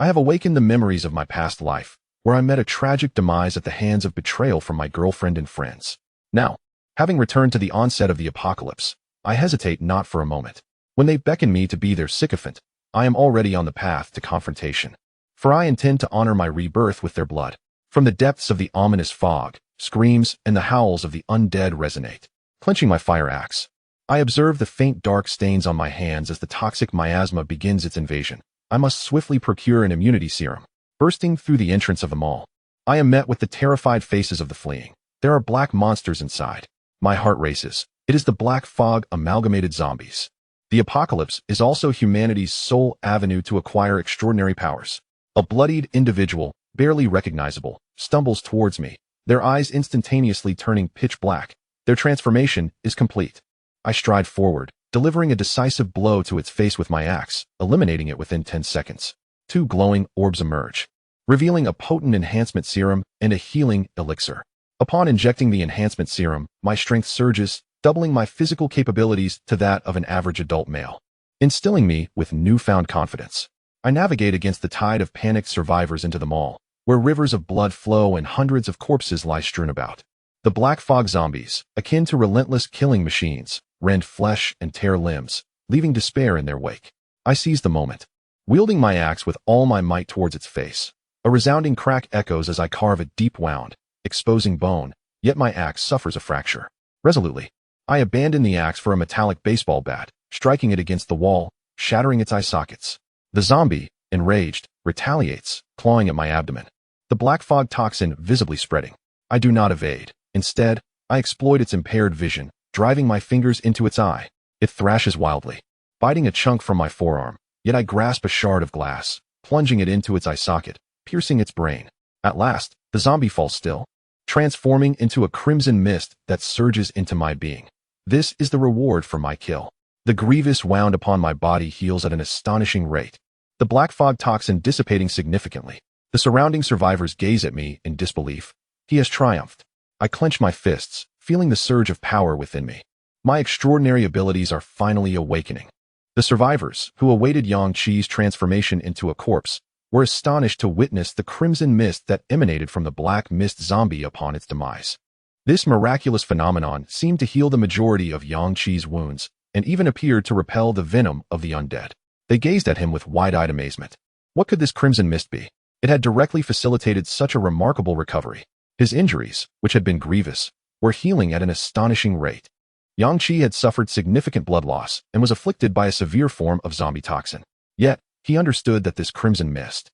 I have awakened the memories of my past life, where I met a tragic demise at the hands of betrayal from my girlfriend and friends. Now, having returned to the onset of the apocalypse, I hesitate not for a moment. When they beckon me to be their sycophant, I am already on the path to confrontation. For I intend to honor my rebirth with their blood. From the depths of the ominous fog, screams and the howls of the undead resonate. Clenching my fire axe, I observe the faint dark stains on my hands as the toxic miasma begins its invasion. I must swiftly procure an immunity serum. Bursting through the entrance of the mall, I am met with the terrified faces of the fleeing. There are black monsters inside. My heart races. It is the Black Fog amalgamated zombies. The apocalypse is also humanity's sole avenue to acquire extraordinary powers. A bloodied individual, barely recognizable, stumbles towards me, their eyes instantaneously turning pitch black. Their transformation is complete. I stride forward, delivering a decisive blow to its face with my axe, eliminating it within 10 seconds. Two glowing orbs emerge, revealing a potent enhancement serum and a healing elixir. Upon injecting the enhancement serum, my strength surges, doubling my physical capabilities to that of an average adult male, instilling me with newfound confidence. I navigate against the tide of panicked survivors into the mall, where rivers of blood flow and hundreds of corpses lie strewn about. The Black Fog zombies, akin to relentless killing machines, rend flesh and tear limbs, leaving despair in their wake. I seize the moment, wielding my axe with all my might towards its face. A resounding crack echoes as I carve a deep wound, exposing bone, yet my axe suffers a fracture. Resolutely, I abandon the axe for a metallic baseball bat, striking it against the wall, shattering its eye sockets. The zombie, enraged, retaliates, clawing at my abdomen. The Black Fog toxin visibly spreading. I do not evade. Instead, I exploit its impaired vision, driving my fingers into its eye. It thrashes wildly, biting a chunk from my forearm, yet I grasp a shard of glass, plunging it into its eye socket, piercing its brain. At last, the zombie falls still, transforming into a crimson mist that surges into my being. This is the reward for my kill. The grievous wound upon my body heals at an astonishing rate, the Black Fog toxin dissipating significantly. The surrounding survivors gaze at me in disbelief. He has triumphed. I clench my fists, feeling the surge of power within me. My extraordinary abilities are finally awakening. The survivors, who awaited Yang Qi's transformation into a corpse, were astonished to witness the crimson mist that emanated from the Black Mist zombie upon its demise. This miraculous phenomenon seemed to heal the majority of Yang Qi's wounds, and even appeared to repel the venom of the undead. They gazed at him with wide-eyed amazement. What could this crimson mist be? It had directly facilitated such a remarkable recovery. His injuries, which had been grievous, were healing at an astonishing rate. Yang Qi had suffered significant blood loss and was afflicted by a severe form of zombie toxin. Yet, he understood that this crimson mist,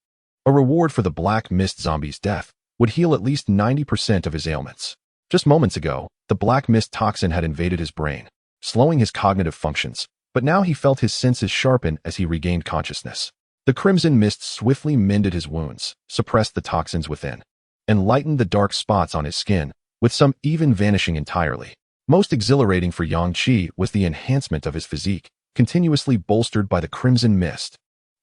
a reward for the Black Mist zombie's death, would heal at least 90% of his ailments. Just moments ago, the Black Mist toxin had invaded his brain, slowing his cognitive functions, but now he felt his senses sharpen as he regained consciousness. The crimson mist swiftly mended his wounds, suppressed the toxins within, and lightened the dark spots on his skin, with some even vanishing entirely. Most exhilarating for Yang Qi was the enhancement of his physique, continuously bolstered by the crimson mist.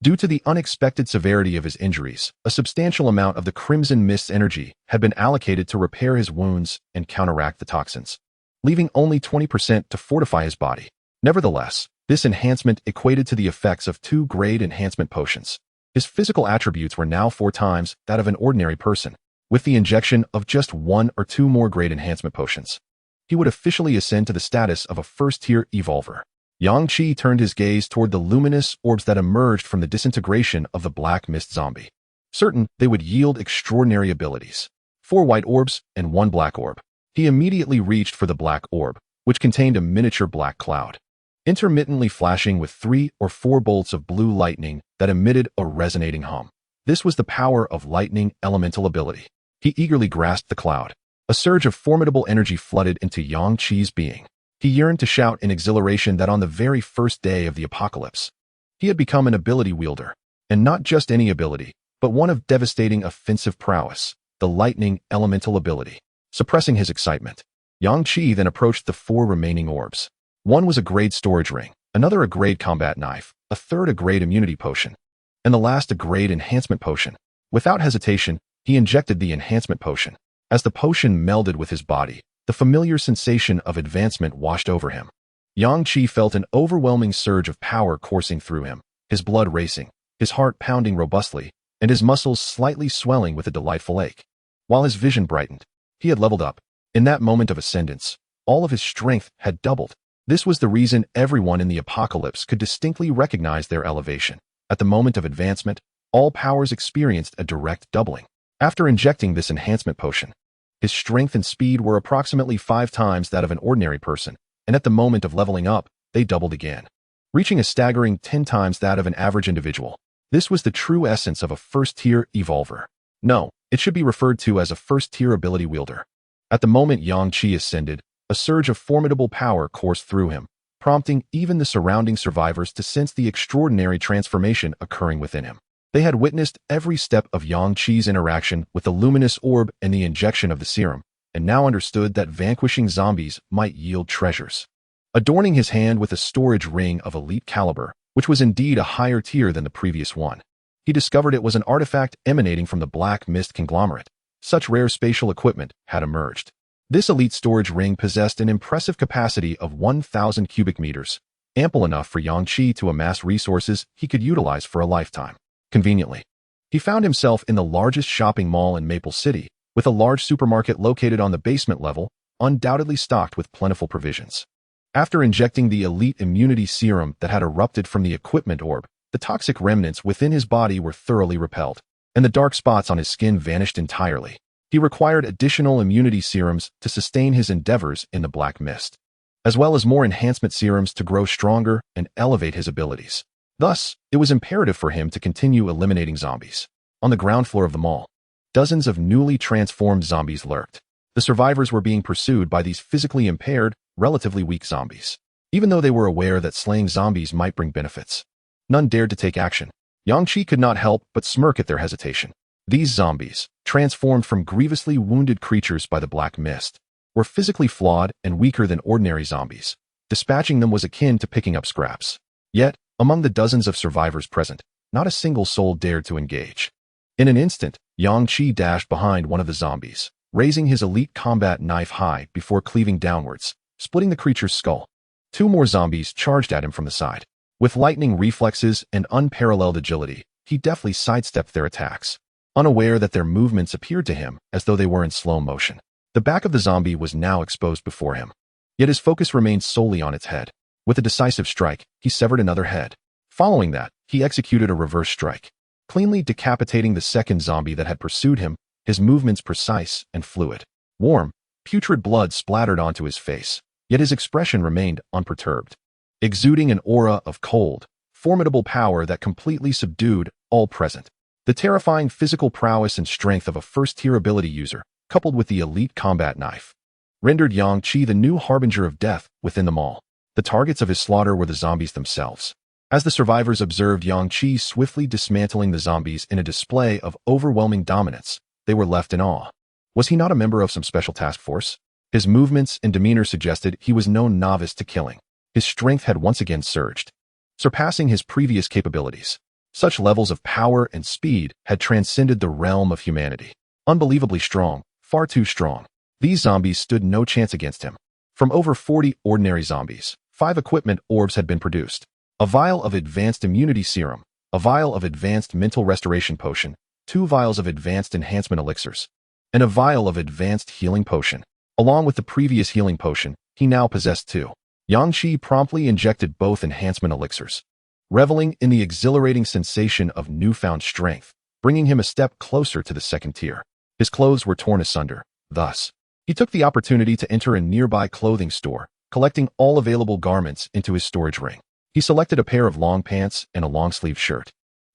Due to the unexpected severity of his injuries, a substantial amount of the crimson mist's energy had been allocated to repair his wounds and counteract the toxins, leaving only 20% to fortify his body. Nevertheless, this enhancement equated to the effects of 2 grade enhancement potions. His physical attributes were now 4 times that of an ordinary person. With the injection of just 1 or 2 more grade enhancement potions, he would officially ascend to the status of a first-tier evolver. Yang Qi turned his gaze toward the luminous orbs that emerged from the disintegration of the Black Mist zombie, certain they would yield extraordinary abilities. 4 white orbs and 1 black orb. He immediately reached for the black orb, which contained a miniature black cloud, intermittently flashing with 3 or 4 bolts of blue lightning that emitted a resonating hum. This was the power of lightning elemental ability. He eagerly grasped the cloud. A surge of formidable energy flooded into Yang Qi's being. He yearned to shout in exhilaration that on the very first day of the apocalypse, he had become an ability wielder, and not just any ability, but one of devastating offensive prowess, the lightning elemental ability. Suppressing his excitement, Yang Qi then approached the 4 remaining orbs. One was a grade storage ring, another a grade combat knife, a third a grade immunity potion, and the last a grade enhancement potion. Without hesitation, he injected the enhancement potion. As the potion melded with his body, the familiar sensation of advancement washed over him. Yang Qi felt an overwhelming surge of power coursing through him, his blood racing, his heart pounding robustly, and his muscles slightly swelling with a delightful ache. While his vision brightened, he had leveled up. In that moment of ascendance, all of his strength had doubled. This was the reason everyone in the apocalypse could distinctly recognize their elevation. At the moment of advancement, all powers experienced a direct doubling. After injecting this enhancement potion, his strength and speed were approximately 5 times that of an ordinary person, and at the moment of leveling up, they doubled again, reaching a staggering 10 times that of an average individual. This was the true essence of a first-tier evolver. No, it should be referred to as a first-tier ability wielder. At the moment Yang Qi ascended, a surge of formidable power coursed through him, prompting even the surrounding survivors to sense the extraordinary transformation occurring within him. They had witnessed every step of Yang Qi's interaction with the luminous orb and the injection of the serum, and now understood that vanquishing zombies might yield treasures. Adorning his hand with a storage ring of elite caliber, which was indeed a higher tier than the previous one, he discovered it was an artifact emanating from the Black Mist conglomerate. Such rare spatial equipment had emerged. This elite storage ring possessed an impressive capacity of 1,000 cubic meters, ample enough for Yang Qi to amass resources he could utilize for a lifetime. Conveniently, he found himself in the largest shopping mall in Maple City, with a large supermarket located on the basement level, undoubtedly stocked with plentiful provisions. After injecting the elite immunity serum that had erupted from the equipment orb, the toxic remnants within his body were thoroughly repelled, and the dark spots on his skin vanished entirely. He required additional immunity serums to sustain his endeavors in the Black Mist, as well as more enhancement serums to grow stronger and elevate his abilities. Thus, it was imperative for him to continue eliminating zombies. On the ground floor of the mall, dozens of newly transformed zombies lurked. The survivors were being pursued by these physically impaired, relatively weak zombies. Even though they were aware that slaying zombies might bring benefits, none dared to take action. Yang Qi could not help but smirk at their hesitation. These zombies, transformed from grievously wounded creatures by the Black Mist, were physically flawed and weaker than ordinary zombies. Dispatching them was akin to picking up scraps. Yet, among the dozens of survivors present, not a single soul dared to engage. In an instant, Yang Qi dashed behind one of the zombies, raising his elite combat knife high before cleaving downwards, splitting the creature's skull. 2 more zombies charged at him from the side. With lightning reflexes and unparalleled agility, he deftly sidestepped their attacks, unaware that their movements appeared to him as though they were in slow motion. The back of the zombie was now exposed before him, yet his focus remained solely on its head. With a decisive strike, he severed another head. Following that, he executed a reverse strike, cleanly decapitating the second zombie that had pursued him, his movements precise and fluid. Warm, putrid blood splattered onto his face, yet his expression remained unperturbed, exuding an aura of cold, formidable power that completely subdued all present. The terrifying physical prowess and strength of a first-tier ability user, coupled with the elite combat knife, rendered Yang Qi the new harbinger of death within the mall. The targets of his slaughter were the zombies themselves. As the survivors observed Yang Qi swiftly dismantling the zombies in a display of overwhelming dominance, they were left in awe. Was he not a member of some special task force? His movements and demeanor suggested he was no novice to killing. His strength had once again surged, surpassing his previous capabilities. Such levels of power and speed had transcended the realm of humanity. Unbelievably strong, far too strong. These zombies stood no chance against him. From over 40 ordinary zombies, 5 equipment orbs had been produced. A vial of advanced immunity serum, a vial of advanced mental restoration potion, 2 vials of advanced enhancement elixirs, and a vial of advanced healing potion. Along with the previous healing potion, he now possessed 2. Yang Qi promptly injected both enhancement elixirs, reveling in the exhilarating sensation of newfound strength, bringing him a step closer to the second tier. His clothes were torn asunder. Thus, he took the opportunity to enter a nearby clothing store, collecting all available garments into his storage ring. He selected a pair of long pants and a long-sleeved shirt,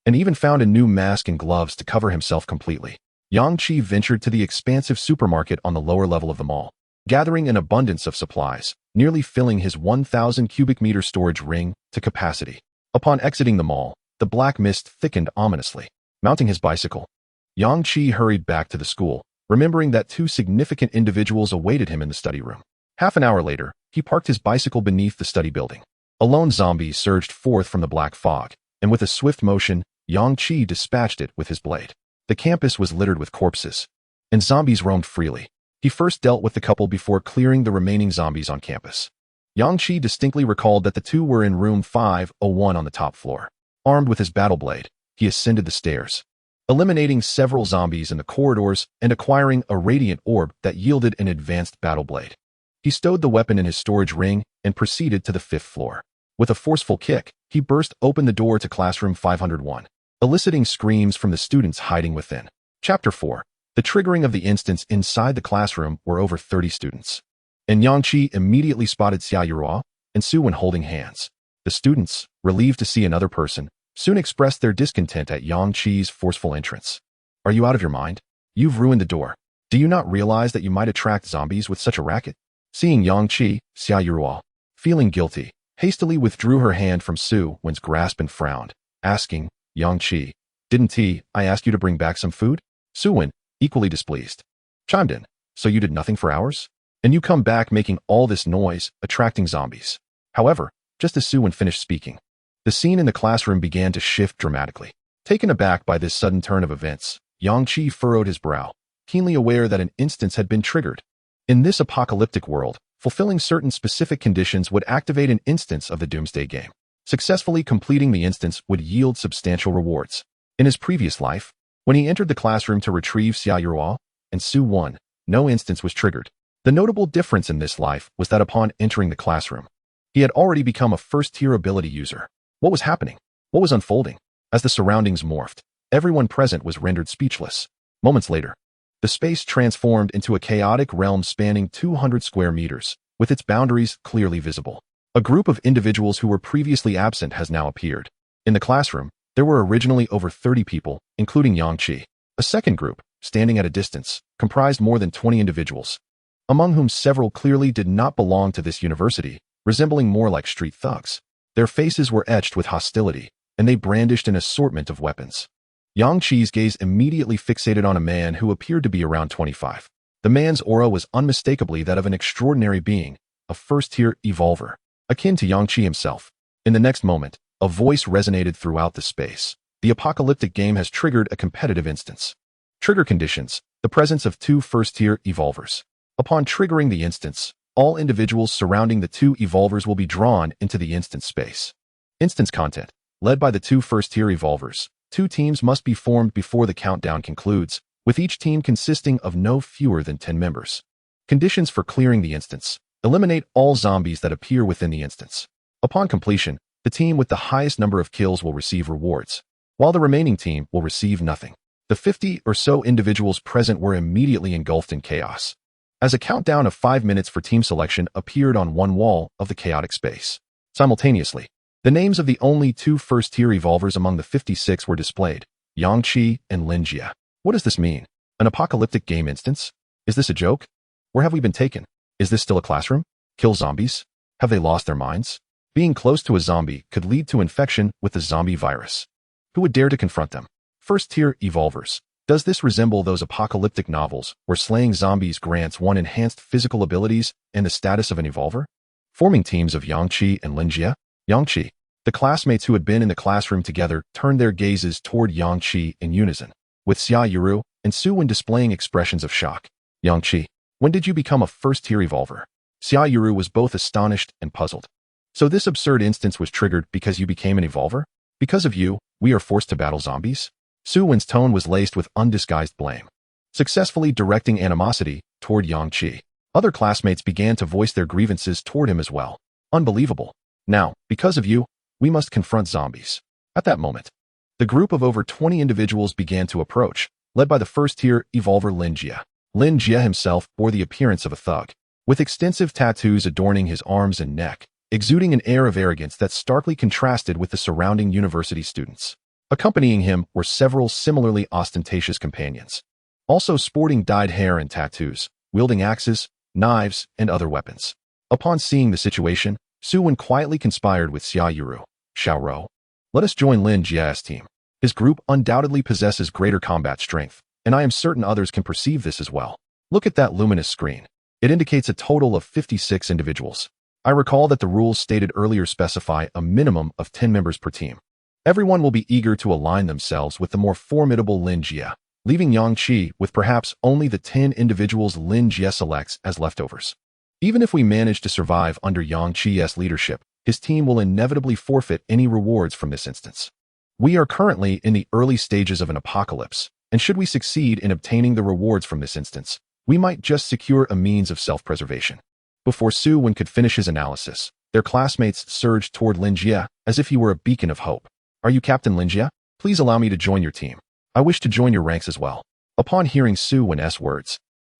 and even found a new mask and gloves to cover himself completely. Yang Qi ventured to the expansive supermarket on the lower level of the mall, gathering an abundance of supplies, nearly filling his 1,000 cubic meter storage ring to capacity. Upon exiting the mall, the Black Mist thickened ominously. Mounting his bicycle, Yang Qi hurried back to the school, remembering that 2 significant individuals awaited him in the study room. Half an hour later, he parked his bicycle beneath the study building. A lone zombie surged forth from the black fog, and with a swift motion, Yang Qi dispatched it with his blade. The campus was littered with corpses, and zombies roamed freely. He first dealt with the couple before clearing the remaining zombies on campus. Yang Qi distinctly recalled that the 2 were in room 501 on the top floor. Armed with his battle blade, he ascended the stairs, eliminating several zombies in the corridors and acquiring a radiant orb that yielded an advanced battle blade. He stowed the weapon in his storage ring and proceeded to the 5th floor. With a forceful kick, he burst open the door to classroom 501, eliciting screams from the students hiding within. Chapter 4. The triggering of the instance. Inside the classroom were over 30 students. And Yangqi immediately spotted Xia Yuruo and Su Wen holding hands. The students, relieved to see another person, soon expressed their discontent at Yangqi's forceful entrance. Are you out of your mind? You've ruined the door. Do you not realize that you might attract zombies with such a racket? Seeing Yangqi, Xia Yuruo, feeling guilty, hastily withdrew her hand from Su Wen's grasp and frowned, asking, Yangqi, didn't I ask you to bring back some food? Su Wen, equally displeased, chimed in, so you did nothing for hours? And you come back making all this noise, attracting zombies. However, just as Su Wen finished speaking, the scene in the classroom began to shift dramatically. Taken aback by this sudden turn of events, Yangqi furrowed his brow, keenly aware that an instance had been triggered. In this apocalyptic world, fulfilling certain specific conditions would activate an instance of the Doomsday game. Successfully completing the instance would yield substantial rewards. In his previous life, when he entered the classroom to retrieve Xia Yuruo and Su Wen, no instance was triggered. The notable difference in this life was that upon entering the classroom, he had already become a first-tier ability user. What was happening? What was unfolding? As the surroundings morphed, everyone present was rendered speechless. Moments later, the space transformed into a chaotic realm spanning 200 square meters, with its boundaries clearly visible. A group of individuals who were previously absent has now appeared. In the classroom, there were originally over 30 people, including Yangqi. A second group, standing at a distance, comprised more than 20 individuals, among whom several clearly did not belong to this university, resembling more like street thugs. Their faces were etched with hostility, and they brandished an assortment of weapons. Yangqi's gaze immediately fixated on a man who appeared to be around 25. The man's aura was unmistakably that of an extraordinary being, a first-tier evolver, akin to Yangqi himself. In the next moment, a voice resonated throughout the space. The apocalyptic game has triggered a competitive instance. Trigger conditions: the presence of 2 first-tier evolvers. Upon triggering the instance, all individuals surrounding the 2 evolvers will be drawn into the instance space. Instance content: led by the 2 first-tier evolvers, 2 teams must be formed before the countdown concludes, with each team consisting of no fewer than 10 members. Conditions for clearing the instance: eliminate all zombies that appear within the instance. Upon completion, the team with the highest number of kills will receive rewards, while the remaining team will receive nothing. The 50 or so individuals present were immediately engulfed in chaos, as a countdown of 5 minutes for team selection appeared on one wall of the chaotic space. Simultaneously, the names of the only 2 first-tier evolvers among the 56 were displayed: Yangqi and Lin Jie. What does this mean? An apocalyptic game instance? Is this a joke? Where have we been taken? Is this still a classroom? Kill zombies? Have they lost their minds? Being close to a zombie could lead to infection with the zombie virus. Who would dare to confront them? First-tier evolvers. Does this resemble those apocalyptic novels where slaying zombies grants one enhanced physical abilities and the status of an evolver? Forming teams of Yangqi and Lin Jie. Yangqi. The classmates who had been in the classroom together turned their gazes toward Yangqi in unison, with Xia Yuruo and Su Wen displaying expressions of shock. Yangqi, when did you become a first-tier evolver? Xia Yuruo was both astonished and puzzled. So this absurd instance was triggered because you became an evolver? Because of you, we are forced to battle zombies? Su Wen's tone was laced with undisguised blame, successfully directing animosity toward Yangqi. Other classmates began to voice their grievances toward him as well. Unbelievable. Now, because of you, we must confront zombies. At that moment, the group of over 20 individuals began to approach, led by the first-tier evolver Lin Jie. Lin Jie himself bore the appearance of a thug, with extensive tattoos adorning his arms and neck, exuding an air of arrogance that starkly contrasted with the surrounding university students. Accompanying him were several similarly ostentatious companions, also sporting dyed hair and tattoos, wielding axes, knives, and other weapons. Upon seeing the situation, Su Wen quietly conspired with Xia Yuruo. Xiaoro, let us join Lin Jie's team. His group undoubtedly possesses greater combat strength, and I am certain others can perceive this as well. Look at that luminous screen. It indicates a total of 56 individuals. I recall that the rules stated earlier specify a minimum of 10 members per team. Everyone will be eager to align themselves with the more formidable Lin Jie, leaving Yangqi with perhaps only the 10 individuals Lin Jie selects as leftovers. Even if we manage to survive under Yangqi's leadership, his team will inevitably forfeit any rewards from this instance. We are currently in the early stages of an apocalypse, and should we succeed in obtaining the rewards from this instance, we might just secure a means of self-preservation. Before Su Wen could finish his analysis, their classmates surged toward Lin Jie as if he were a beacon of hope. Are you Captain Lin Jie? Please allow me to join your team. I wish to join your ranks as well. Upon hearing Su Wen's words,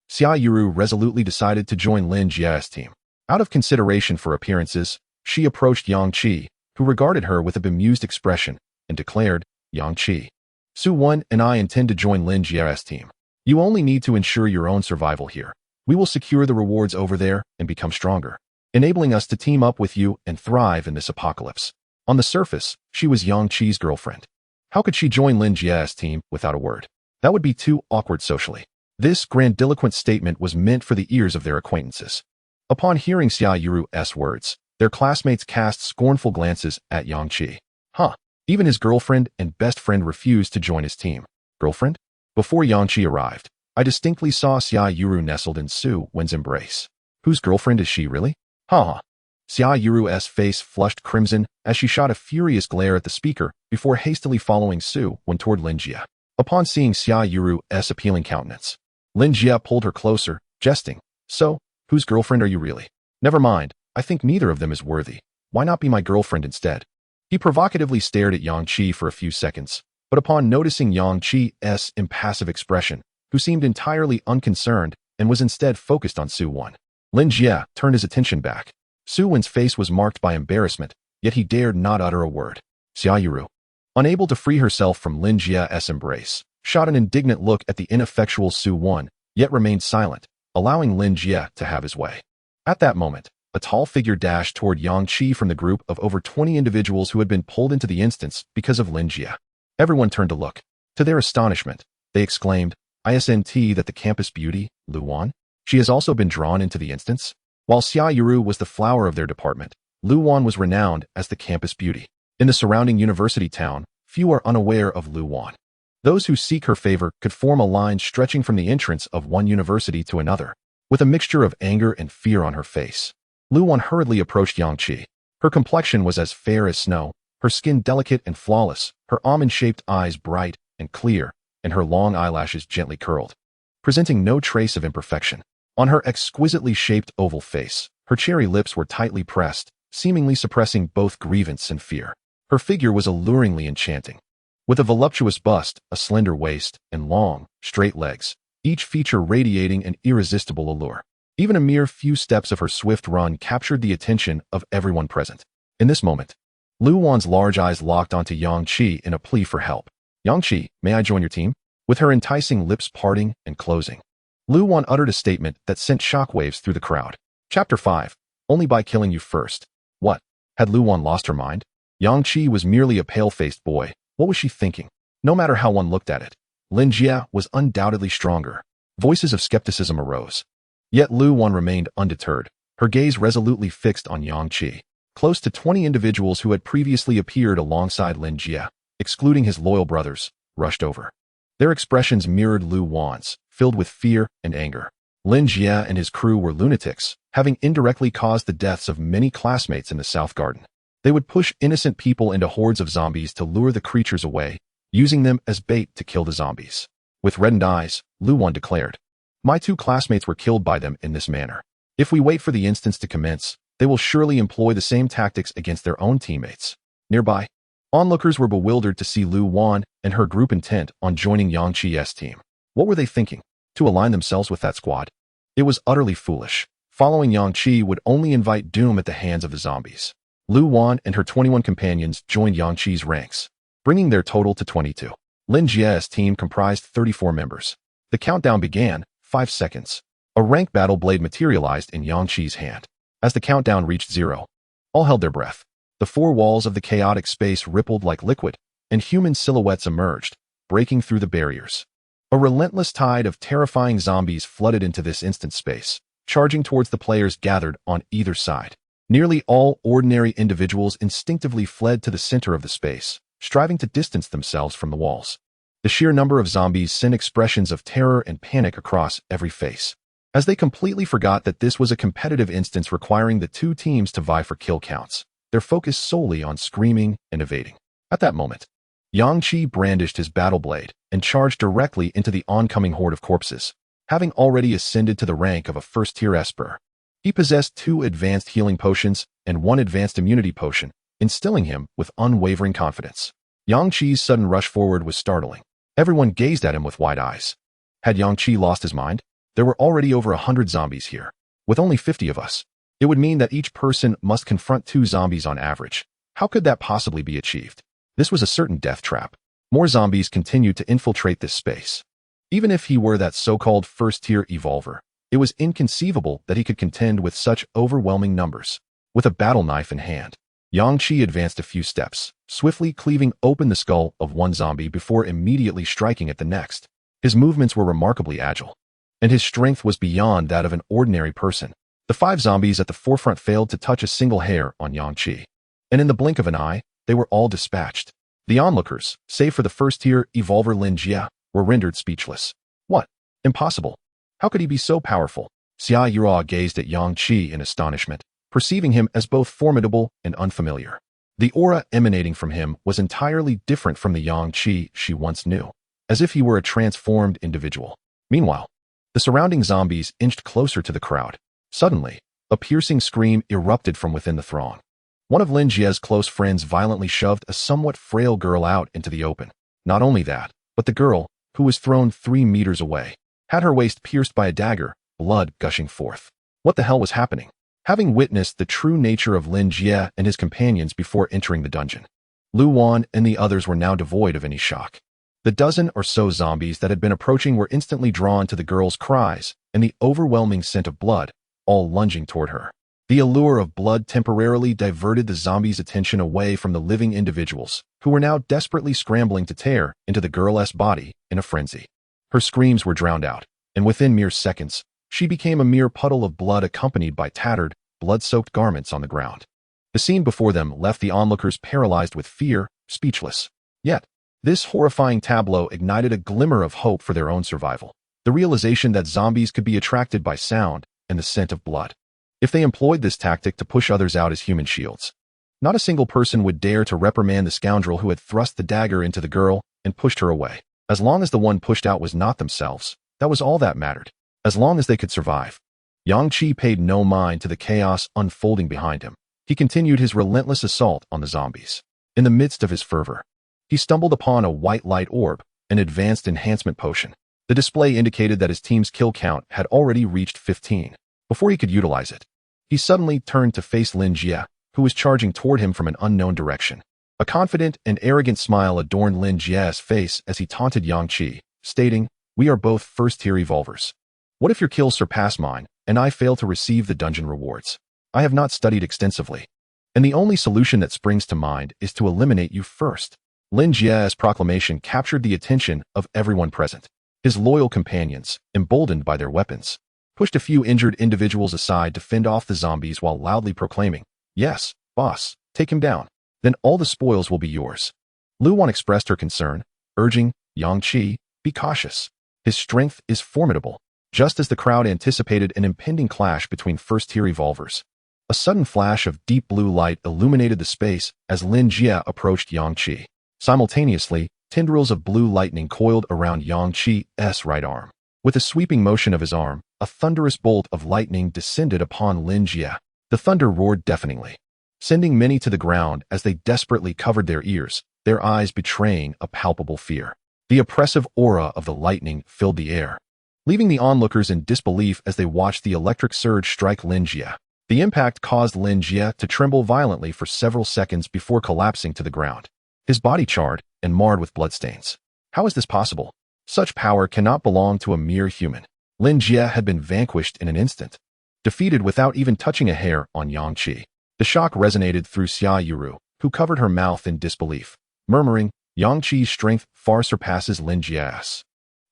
Xia Yuru resolutely decided to join Lin Jie's team. Out of consideration for appearances, she approached Yang Qi, who regarded her with a bemused expression, and declared, Yang Qi, Su Wen and I intend to join Lin Jie's team. You only need to ensure your own survival here. We will secure the rewards over there and become stronger, enabling us to team up with you and thrive in this apocalypse. On the surface, she was Yang Qi's girlfriend. How could she join Lin Jie's team without a word? That would be too awkward socially. This grandiloquent statement was meant for the ears of their acquaintances. Upon hearing Xia Yuru's words, their classmates cast scornful glances at Yang Qi. Huh, even his girlfriend and best friend refused to join his team. Girlfriend? Before Yang Qi arrived, I distinctly saw Xia Yuru nestled in Su Wen's embrace. Whose girlfriend is she really? Ha! Xia Yuru's face flushed crimson as she shot a furious glare at the speaker before hastily following Su Wen toward Lin Jie. Upon seeing Xia Yuru's appealing countenance, Lin Jie pulled her closer, jesting. So, whose girlfriend are you really? Never mind, I think neither of them is worthy. Why not be my girlfriend instead? He provocatively stared at Yang Qi for a few seconds, but upon noticing Yang Qi's impassive expression, who seemed entirely unconcerned and was instead focused on Su Wen, Lin Jie turned his attention back. Su Wen's face was marked by embarrassment, yet he dared not utter a word. Xia Yuru, unable to free herself from Lin Jie's embrace, shot an indignant look at the ineffectual Su Wen, yet remained silent, allowing Lin Jie to have his way. At that moment, a tall figure dashed toward Yang Qi from the group of over 20 individuals who had been pulled into the instance because of Lin Jie. Everyone turned to look. To their astonishment, they exclaimed, "Isn't that the campus beauty, Lu Wan? She has also been drawn into the instance?" While Xia Yuru was the flower of their department, Lu Wan was renowned as the campus beauty. In the surrounding university town, few are unaware of Lu Wan. Those who seek her favor could form a line stretching from the entrance of one university to another. With a mixture of anger and fear on her face, Lu Wan hurriedly approached Yang Qi. Her complexion was as fair as snow, her skin delicate and flawless, her almond-shaped eyes bright and clear, and her long eyelashes gently curled, presenting no trace of imperfection. On her exquisitely shaped oval face, her cherry lips were tightly pressed, seemingly suppressing both grievance and fear. Her figure was alluringly enchanting. With a voluptuous bust, a slender waist, and long, straight legs, each feature radiating an irresistible allure. Even a mere few steps of her swift run captured the attention of everyone present. In this moment, Lu Wan's large eyes locked onto Yang Qi in a plea for help. Yang Qi, may I join your team? With her enticing lips parting and closing, Lu Wan uttered a statement that sent shockwaves through the crowd. Chapter 5. Only by killing you first. What? Had Lu Wan lost her mind? Yang Qi was merely a pale-faced boy. What was she thinking? No matter how one looked at it, Lin Jie was undoubtedly stronger. Voices of skepticism arose. Yet Lu Wan remained undeterred, her gaze resolutely fixed on Yang Qi. Close to 20 individuals who had previously appeared alongside Lin Jie, excluding his loyal brothers, rushed over. Their expressions mirrored Lu Wan's, filled with fear and anger. Lin Jie and his crew were lunatics, having indirectly caused the deaths of many classmates in the South Garden. They would push innocent people into hordes of zombies to lure the creatures away, using them as bait to kill the zombies. With reddened eyes, Lu Wan declared, "My 2 classmates were killed by them in this manner. If we wait for the instance to commence, they will surely employ the same tactics against their own teammates." Nearby, onlookers were bewildered to see Lu Wan and her group intent on joining Yang Qi's team. What were they thinking? To align themselves with that squad? It was utterly foolish. Following Yang Qi would only invite doom at the hands of the zombies. Lu Wan and her 21 companions joined Yang Qi's ranks, bringing their total to 22. Lin Jie's team comprised 34 members. The countdown began, 5 seconds. A rank battle blade materialized in Yang Qi's hand. As the countdown reached 0, all held their breath. The 4 walls of the chaotic space rippled like liquid, and human silhouettes emerged, breaking through the barriers. A relentless tide of terrifying zombies flooded into this instant space, charging towards the players gathered on either side. Nearly all ordinary individuals instinctively fled to the center of the space, striving to distance themselves from the walls. The sheer number of zombies sent expressions of terror and panic across every face, as they completely forgot that this was a competitive instance requiring the 2 teams to vie for kill counts, their focus solely on screaming and evading. At that moment, Yang Qi brandished his battle blade and charged directly into the oncoming horde of corpses. Having already ascended to the rank of a first-tier esper, he possessed 2 advanced healing potions and 1 advanced immunity potion, instilling him with unwavering confidence. Yang Qi's sudden rush forward was startling. Everyone gazed at him with wide eyes. Had Yang Qi lost his mind? There were already over 100 zombies here, with only 50 of us. It would mean that each person must confront 2 zombies on average. How could that possibly be achieved? This was a certain death trap. More zombies continued to infiltrate this space. Even if he were that so-called first-tier evolver, it was inconceivable that he could contend with such overwhelming numbers. With a battle knife in hand, Yang Qi advanced a few steps, swiftly cleaving open the skull of one zombie before immediately striking at the next. His movements were remarkably agile, and his strength was beyond that of an ordinary person. The 5 zombies at the forefront failed to touch a single hair on Yang Qi, and in the blink of an eye, they were all dispatched. The onlookers, save for the first-tier evolver Lin Jie, were rendered speechless. What? Impossible. How could he be so powerful? Xia Yura gazed at Yang Qi in astonishment, perceiving him as both formidable and unfamiliar. The aura emanating from him was entirely different from the Yang Qi she once knew, as if he were a transformed individual. Meanwhile, the surrounding zombies inched closer to the crowd. Suddenly, a piercing scream erupted from within the throng. One of Lin Jie's close friends violently shoved a somewhat frail girl out into the open. Not only that, but the girl, who was thrown 3 meters away, had her waist pierced by a dagger, blood gushing forth. What the hell was happening? Having witnessed the true nature of Lin Jie and his companions before entering the dungeon, Lu Wan and the others were now devoid of any shock. The dozen or so zombies that had been approaching were instantly drawn to the girl's cries and the overwhelming scent of blood, all lunging toward her. The allure of blood temporarily diverted the zombies' attention away from the living individuals, who were now desperately scrambling to tear into the girl's body in a frenzy. Her screams were drowned out, and within mere seconds, she became a mere puddle of blood accompanied by tattered, blood-soaked garments on the ground. The scene before them left the onlookers paralyzed with fear, speechless. Yet, this horrifying tableau ignited a glimmer of hope for their own survival. The realization that zombies could be attracted by sound and the scent of blood. If they employed this tactic to push others out as human shields, not a single person would dare to reprimand the scoundrel who had thrust the dagger into the girl and pushed her away. As long as the one pushed out was not themselves, that was all that mattered. As long as they could survive. Yang Qi paid no mind to the chaos unfolding behind him. He continued his relentless assault on the zombies. In the midst of his fervor, he stumbled upon a white light orb, an advanced enhancement potion. The display indicated that his team's kill count had already reached 15. Before he could utilize it, he suddenly turned to face Lin Jie, who was charging toward him from an unknown direction. A confident and arrogant smile adorned Lin Jie's face as he taunted Yang Qi, stating, "We are both first-tier evolvers. What if your kills surpass mine, and I fail to receive the dungeon rewards? I have not studied extensively, and the only solution that springs to mind is to eliminate you first." Lin Jie's proclamation captured the attention of everyone present. His loyal companions, emboldened by their weapons, pushed a few injured individuals aside to fend off the zombies while loudly proclaiming, "Yes, boss, take him down. Then all the spoils will be yours." Lu Wan expressed her concern, urging, "Yang Qi, be cautious. His strength is formidable." Just as the crowd anticipated an impending clash between first-tier evolvers, a sudden flash of deep blue light illuminated the space as Lin Jie approached Yang Qi. Simultaneously, tendrils of blue lightning coiled around Yang Qi's right arm. With a sweeping motion of his arm, a thunderous bolt of lightning descended upon Lin Jie. The thunder roared deafeningly, sending many to the ground as they desperately covered their ears, their eyes betraying a palpable fear. The oppressive aura of the lightning filled the air, leaving the onlookers in disbelief as they watched the electric surge strike Lin Jie. The impact caused Lin Jie to tremble violently for several seconds before collapsing to the ground, his body charred and marred with bloodstains. How is this possible? Such power cannot belong to a mere human. Lin Jie had been vanquished in an instant, defeated without even touching a hair on Yang Qi. The shock resonated through Xia Yuru, who covered her mouth in disbelief, murmuring, "Yang Qi's strength far surpasses Lin Jie's.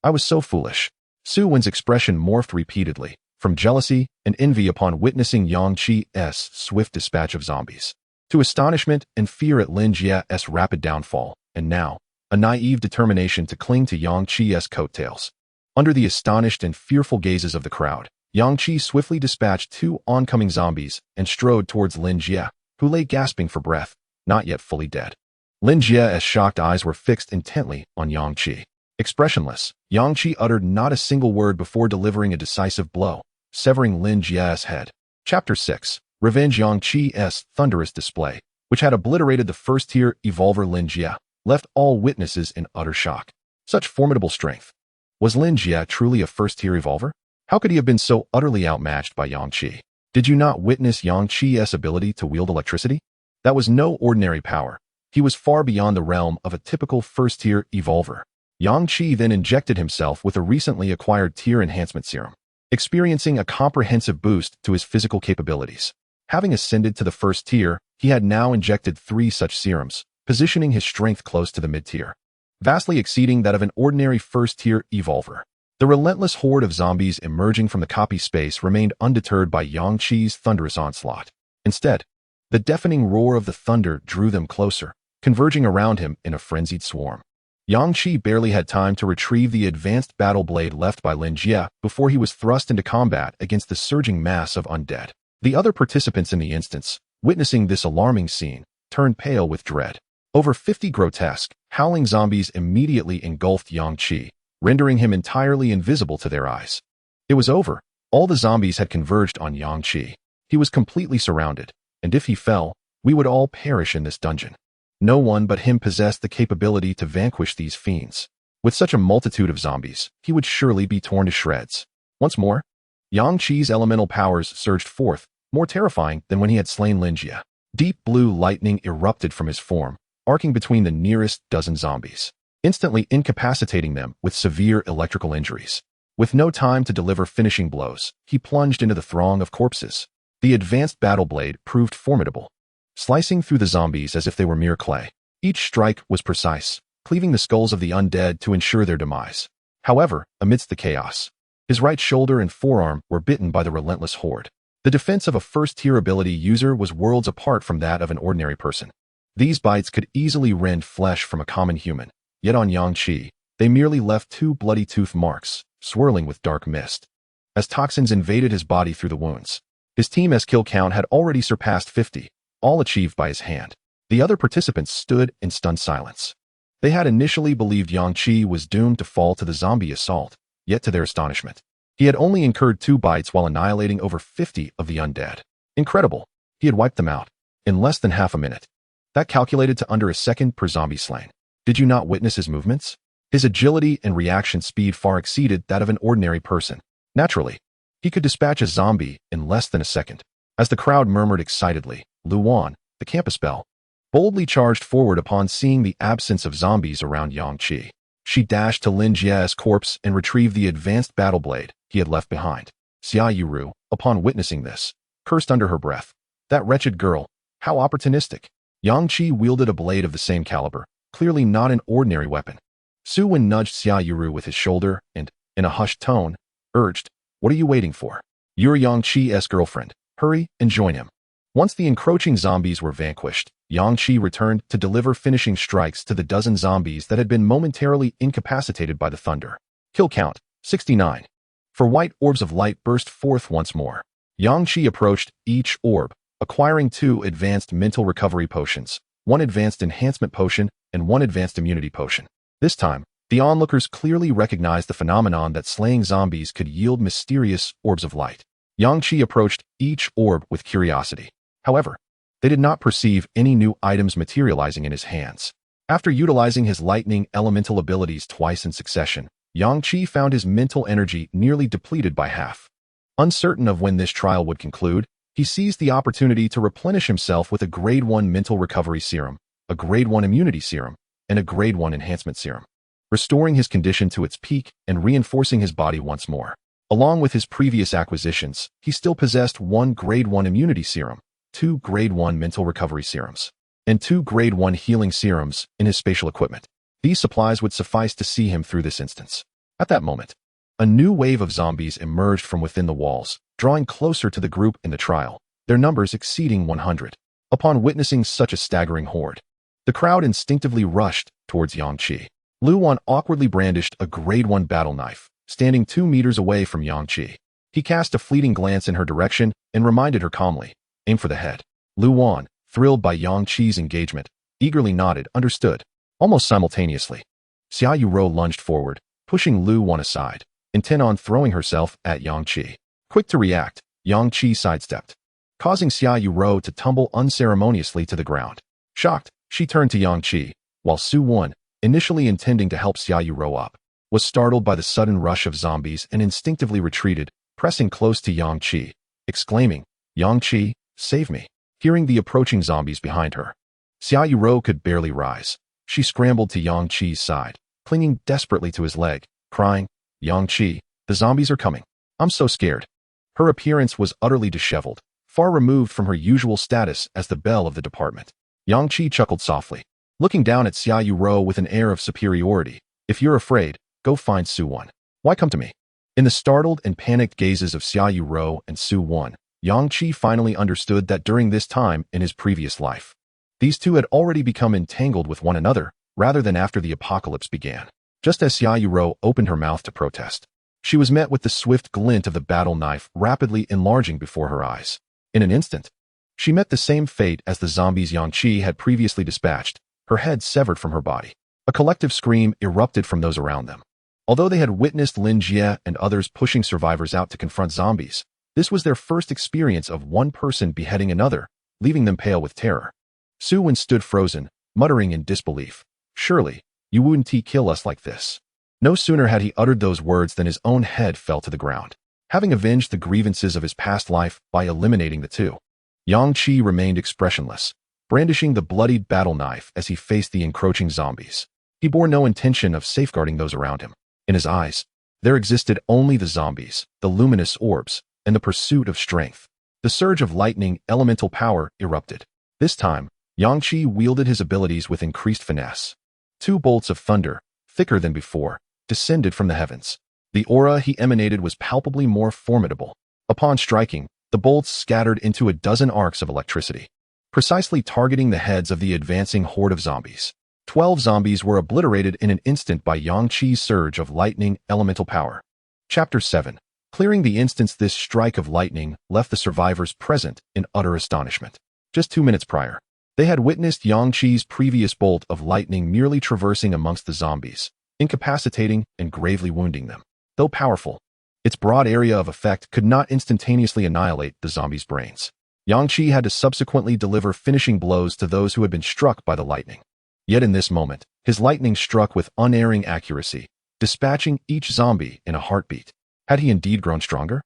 I was so foolish." Su Wen's expression morphed repeatedly, from jealousy and envy upon witnessing Yang Qi's swift dispatch of zombies, to astonishment and fear at Lin Jie's rapid downfall, and now, a naive determination to cling to Yang Qi's coattails. Under the astonished and fearful gazes of the crowd, Yang Qi swiftly dispatched 2 oncoming zombies and strode towards Lin Jie, who lay gasping for breath, not yet fully dead. Lin Jie's shocked eyes were fixed intently on Yang Qi. Expressionless, Yang Qi uttered not a single word before delivering a decisive blow, severing Lin Jie's head. Chapter 6. Revenge. Yang Qi's thunderous display, which had obliterated the first-tier evolver Lin Jie, left all witnesses in utter shock. Such formidable strength. Was Lin Jie truly a first-tier evolver? How could he have been so utterly outmatched by Yang Qi? Did you not witness Yang Qi's ability to wield electricity? That was no ordinary power. He was far beyond the realm of a typical first-tier evolver. Yang Qi then injected himself with a recently acquired tier enhancement serum, experiencing a comprehensive boost to his physical capabilities. Having ascended to the first tier, he had now injected 3 such serums, positioning his strength close to the mid-tier, vastly exceeding that of an ordinary first-tier evolver. The relentless horde of zombies emerging from the copy space remained undeterred by Yang Qi's thunderous onslaught. Instead, the deafening roar of the thunder drew them closer, converging around him in a frenzied swarm. Yang Qi barely had time to retrieve the advanced battle blade left by Lin Jie before he was thrust into combat against the surging mass of undead. The other participants in the instance, witnessing this alarming scene, turned pale with dread. Over 50 grotesque, howling zombies immediately engulfed Yang Qi, rendering him entirely invisible to their eyes. It was over. All the zombies had converged on Yang Qi. He was completely surrounded, and if he fell, we would all perish in this dungeon. No one but him possessed the capability to vanquish these fiends. With such a multitude of zombies, he would surely be torn to shreds. Once more, Yang Qi's elemental powers surged forth, more terrifying than when he had slain Lin Jie. Deep blue lightning erupted from his form, arcing between the nearest dozen zombies, instantly incapacitating them with severe electrical injuries. With no time to deliver finishing blows, he plunged into the throng of corpses. The advanced battle blade proved formidable, slicing through the zombies as if they were mere clay. Each strike was precise, cleaving the skulls of the undead to ensure their demise. However, amidst the chaos, his right shoulder and forearm were bitten by the relentless horde. The defense of a first-tier ability user was worlds apart from that of an ordinary person. These bites could easily rend flesh from a common human, yet on Yang Qi, they merely left 2 bloody tooth marks, swirling with dark mist. As toxins invaded his body through the wounds, his team's kill count had already surpassed 50, all achieved by his hand. The other participants stood in stunned silence. They had initially believed Yang Qi was doomed to fall to the zombie assault, yet to their astonishment, he had only incurred 2 bites while annihilating over 50 of the undead. Incredible, he had wiped them out in less than half a minute. That calculated to under a second per zombie slain. Did you not witness his movements? His agility and reaction speed far exceeded that of an ordinary person. Naturally, he could dispatch a zombie in less than a second. As the crowd murmured excitedly, Luan, the campus belle, boldly charged forward upon seeing the absence of zombies around Yang Qi. She dashed to Lin Jie's corpse and retrieved the advanced battle blade he had left behind. Xia Yuru, upon witnessing this, cursed under her breath. That wretched girl, how opportunistic. Yang Qi wielded a blade of the same caliber, clearly not an ordinary weapon. Su Wen nudged Xia Yuru with his shoulder and, in a hushed tone, urged, "What are you waiting for? You're Yang Qi's girlfriend. Hurry and join him." Once the encroaching zombies were vanquished, Yang Qi returned to deliver finishing strikes to the dozen zombies that had been momentarily incapacitated by the thunder. Kill count, 69. 4 white orbs of light burst forth once more. Yang Qi approached each orb, acquiring 2 advanced mental recovery potions, 1 advanced enhancement potion, and 1 advanced immunity potion. This time, the onlookers clearly recognized the phenomenon that slaying zombies could yield mysterious orbs of light. Yang Qi approached each orb with curiosity. However, they did not perceive any new items materializing in his hands. After utilizing his lightning elemental abilities twice in succession, Yang Qi found his mental energy nearly depleted by half. Uncertain of when this trial would conclude, he seized the opportunity to replenish himself with a Grade 1 mental recovery serum, a Grade 1 immunity serum, and a Grade 1 enhancement serum, restoring his condition to its peak and reinforcing his body once more. Along with his previous acquisitions, he still possessed 1 Grade 1 immunity serum, 2 Grade 1 mental recovery serums, and 2 Grade 1 healing serums in his spatial equipment. These supplies would suffice to see him through this instance. At that moment, a new wave of zombies emerged from within the walls, drawing closer to the group in the trial, their numbers exceeding 100. Upon witnessing such a staggering horde, the crowd instinctively rushed towards Yang Qi. Luan awkwardly brandished a Grade 1 battle knife, standing 2 meters away from Yang Qi. He cast a fleeting glance in her direction and reminded her calmly, "Aim for the head." Luan, thrilled by Yang Qi's engagement, eagerly nodded, understood. Almost simultaneously, Xia Yuro lunged forward, pushing Lu Wan aside, intent on throwing herself at Yang Qi. Quick to react, Yang Qi sidestepped, causing Xia Yuro to tumble unceremoniously to the ground. Shocked, she turned to Yang Qi, while Su Wan, initially intending to help Xia Yuro up, was startled by the sudden rush of zombies and instinctively retreated, pressing close to Yang Qi, exclaiming, "Yang Qi, save me!" Hearing the approaching zombies behind her, Xia Yuro could barely rise. She scrambled to Yang Qi's side, clinging desperately to his leg, crying, "Yang Qi, the zombies are coming. I'm so scared." Her appearance was utterly disheveled, far removed from her usual status as the belle of the department. Yang Qi chuckled softly, looking down at Xia Yuro with an air of superiority. "If you're afraid, go find Su Wan. Why come to me?" In the startled and panicked gazes of Xia Yuro and Su Wan, Yang Qi finally understood that during this time in his previous life, these two had already become entangled with one another rather than after the apocalypse began. Just as Xia Yuro opened her mouth to protest, she was met with the swift glint of the battle knife rapidly enlarging before her eyes. In an instant, she met the same fate as the zombies Yang Qi had previously dispatched, her head severed from her body. A collective scream erupted from those around them. Although they had witnessed Lin Jie and others pushing survivors out to confront zombies, this was their first experience of one person beheading another, leaving them pale with terror. Su Wan stood frozen, muttering in disbelief, "Surely, you wouldn't kill us like this." No sooner had he uttered those words than his own head fell to the ground. Having avenged the grievances of his past life by eliminating the two, Yang Qi remained expressionless, brandishing the bloodied battle knife as he faced the encroaching zombies. He bore no intention of safeguarding those around him. In his eyes, there existed only the zombies, the luminous orbs, and the pursuit of strength. The surge of lightning elemental power erupted. This time, Yang Qi wielded his abilities with increased finesse. Two bolts of thunder, thicker than before, descended from the heavens. The aura he emanated was palpably more formidable. Upon striking, the bolts scattered into a dozen arcs of electricity, precisely targeting the heads of the advancing horde of zombies. 12 zombies were obliterated in an instant by Yang Qi's surge of lightning elemental power. Chapter 7. Clearing the instance, this strike of lightning left the survivors present in utter astonishment. Just 2 minutes prior, they had witnessed Yang Qi's previous bolt of lightning merely traversing amongst the zombies, incapacitating and gravely wounding them. Though powerful, its broad area of effect could not instantaneously annihilate the zombies' brains. Yang Qi had to subsequently deliver finishing blows to those who had been struck by the lightning. Yet in this moment, his lightning struck with unerring accuracy, dispatching each zombie in a heartbeat. Had he indeed grown stronger?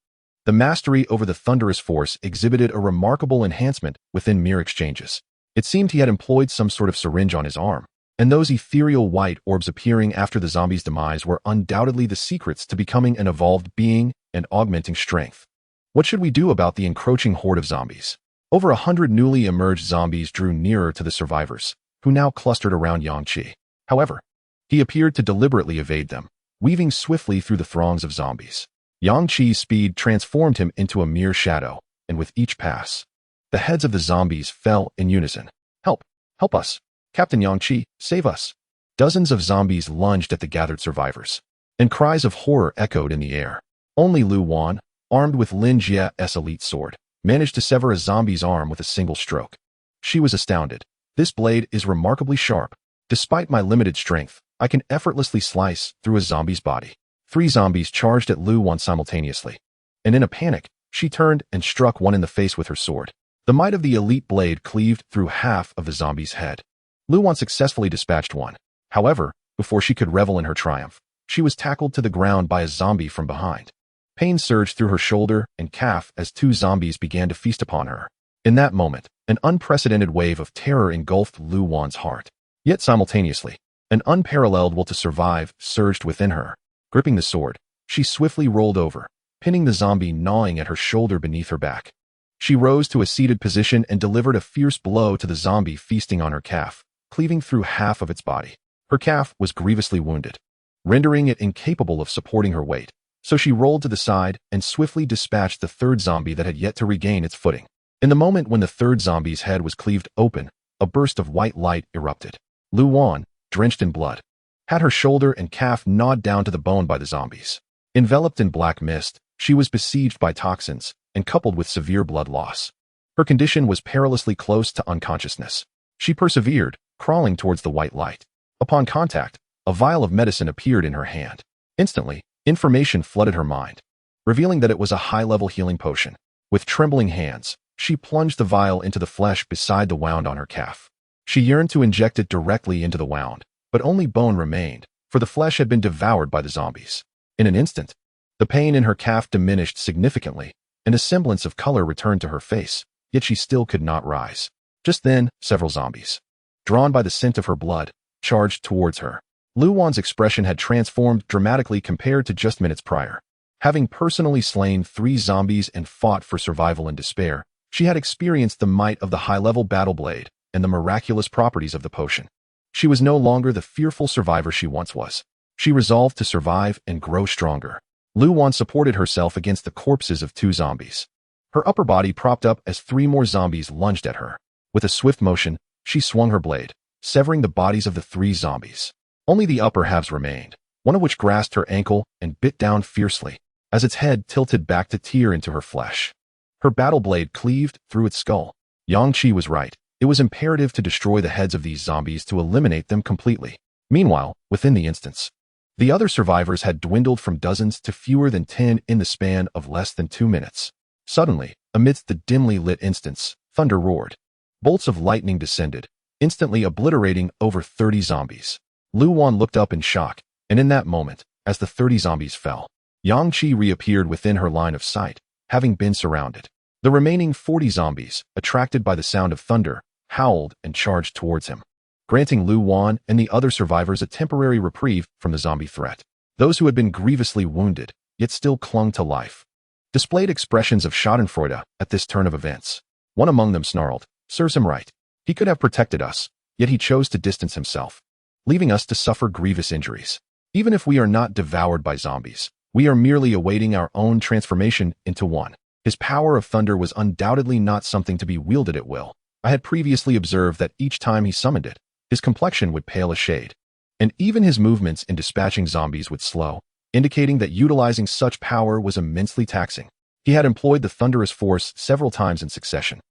The mastery over the thunderous force exhibited a remarkable enhancement within mere exchanges. It seemed he had employed some sort of syringe on his arm, and those ethereal white orbs appearing after the zombie's demise were undoubtedly the secrets to becoming an evolved being and augmenting strength. What should we do about the encroaching horde of zombies? Over 100 newly emerged zombies drew nearer to the survivors, who now clustered around Yang Qi. However, he appeared to deliberately evade them, weaving swiftly through the throngs of zombies. Yang Qi's speed transformed him into a mere shadow, and with each pass, the heads of the zombies fell in unison. "Help! Help us! Captain Yang Qi, save us!" Dozens of zombies lunged at the gathered survivors, and cries of horror echoed in the air. Only Lu Wan, armed with Lin Jie's elite sword, managed to sever a zombie's arm with a single stroke. She was astounded. "This blade is remarkably sharp. Despite my limited strength, I can effortlessly slice through a zombie's body." 3 zombies charged at Lu Wan simultaneously, and in a panic, she turned and struck one in the face with her sword. The might of the elite blade cleaved through half of the zombie's head. Lu Wan successfully dispatched one. However, before she could revel in her triumph, she was tackled to the ground by a zombie from behind. Pain surged through her shoulder and calf as 2 zombies began to feast upon her. In that moment, an unprecedented wave of terror engulfed Lu Wan's heart. Yet simultaneously, an unparalleled will to survive surged within her. Gripping the sword, she swiftly rolled over, pinning the zombie gnawing at her shoulder beneath her back. She rose to a seated position and delivered a fierce blow to the zombie feasting on her calf, cleaving through half of its body. Her calf was grievously wounded, rendering it incapable of supporting her weight, so she rolled to the side and swiftly dispatched the 3rd zombie that had yet to regain its footing. In the moment when the 3rd zombie's head was cleaved open, a burst of white light erupted. Lu Wan, drenched in blood, had her shoulder and calf gnawed down to the bone by the zombies. Enveloped in black mist, she was besieged by toxins and coupled with severe blood loss. Her condition was perilously close to unconsciousness. She persevered, crawling towards the white light. Upon contact, a vial of medicine appeared in her hand. Instantly, information flooded her mind, revealing that it was a high-level healing potion. With trembling hands, she plunged the vial into the flesh beside the wound on her calf. She yearned to inject it directly into the wound, but only bone remained, for the flesh had been devoured by the zombies. In an instant, the pain in her calf diminished significantly, and a semblance of color returned to her face, yet she still could not rise. Just then, several zombies, drawn by the scent of her blood, charged towards her. Lu Wan's expression had transformed dramatically compared to just minutes prior. Having personally slain 3 zombies and fought for survival in despair, she had experienced the might of the high-level battle blade and the miraculous properties of the potion. She was no longer the fearful survivor she once was. She resolved to survive and grow stronger. Lu Wan supported herself against the corpses of 2 zombies. Her upper body propped up as 3 more zombies lunged at her. With a swift motion, she swung her blade, severing the bodies of the 3 zombies. Only the upper halves remained, one of which grasped her ankle and bit down fiercely, as its head tilted back to tear into her flesh. Her battle blade cleaved through its skull. Yang Qi was right. It was imperative to destroy the heads of these zombies to eliminate them completely. Meanwhile, within the instance, the other survivors had dwindled from dozens to fewer than 10 in the span of less than 2 minutes. Suddenly, amidst the dimly lit instance, thunder roared. Bolts of lightning descended, instantly obliterating over 30 zombies. Lu Wan looked up in shock, and in that moment, as the 30 zombies fell, Yang Qi reappeared within her line of sight, having been surrounded. The remaining 40 zombies, attracted by the sound of thunder, howled and charged towards him, granting Lu Wan and the other survivors a temporary reprieve from the zombie threat. Those who had been grievously wounded, yet still clung to life, displayed expressions of schadenfreude at this turn of events. One among them snarled, "Serves him right. He could have protected us, yet he chose to distance himself, leaving us to suffer grievous injuries. Even if we are not devoured by zombies, we are merely awaiting our own transformation into one." His power of thunder was undoubtedly not something to be wielded at will. I had previously observed that each time he summoned it, his complexion would pale a shade, and even his movements in dispatching zombies would slow, indicating that utilizing such power was immensely taxing. He had employed the thunderous force several times in succession,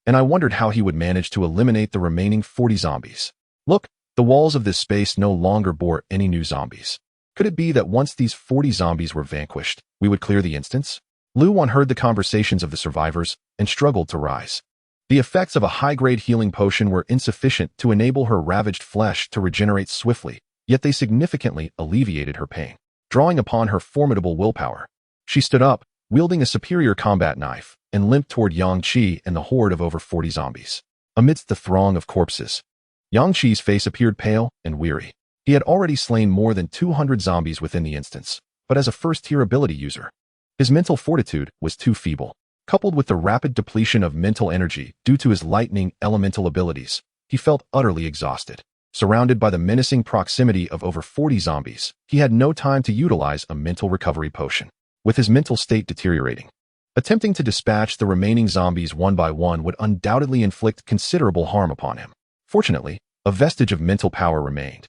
and I wondered how he would manage to eliminate the remaining 40 zombies. Look, the walls of this space no longer bore any new zombies. Could it be that once these 40 zombies were vanquished, we would clear the instance? Lu Wan heard the conversations of the survivors and struggled to rise. The effects of a high-grade healing potion were insufficient to enable her ravaged flesh to regenerate swiftly, yet they significantly alleviated her pain. Drawing upon her formidable willpower, she stood up, wielding a superior combat knife, and limped toward Yang Qi and the horde of over 40 zombies. Amidst the throng of corpses, Yang Qi's face appeared pale and weary. He had already slain more than 200 zombies within the instance, but as a first-tier ability user, his mental fortitude was too feeble. Coupled with the rapid depletion of mental energy due to his lightning elemental abilities, he felt utterly exhausted. Surrounded by the menacing proximity of over 40 zombies, he had no time to utilize a mental recovery potion. With his mental state deteriorating, attempting to dispatch the remaining zombies one by one would undoubtedly inflict considerable harm upon him. Fortunately, a vestige of mental power remained,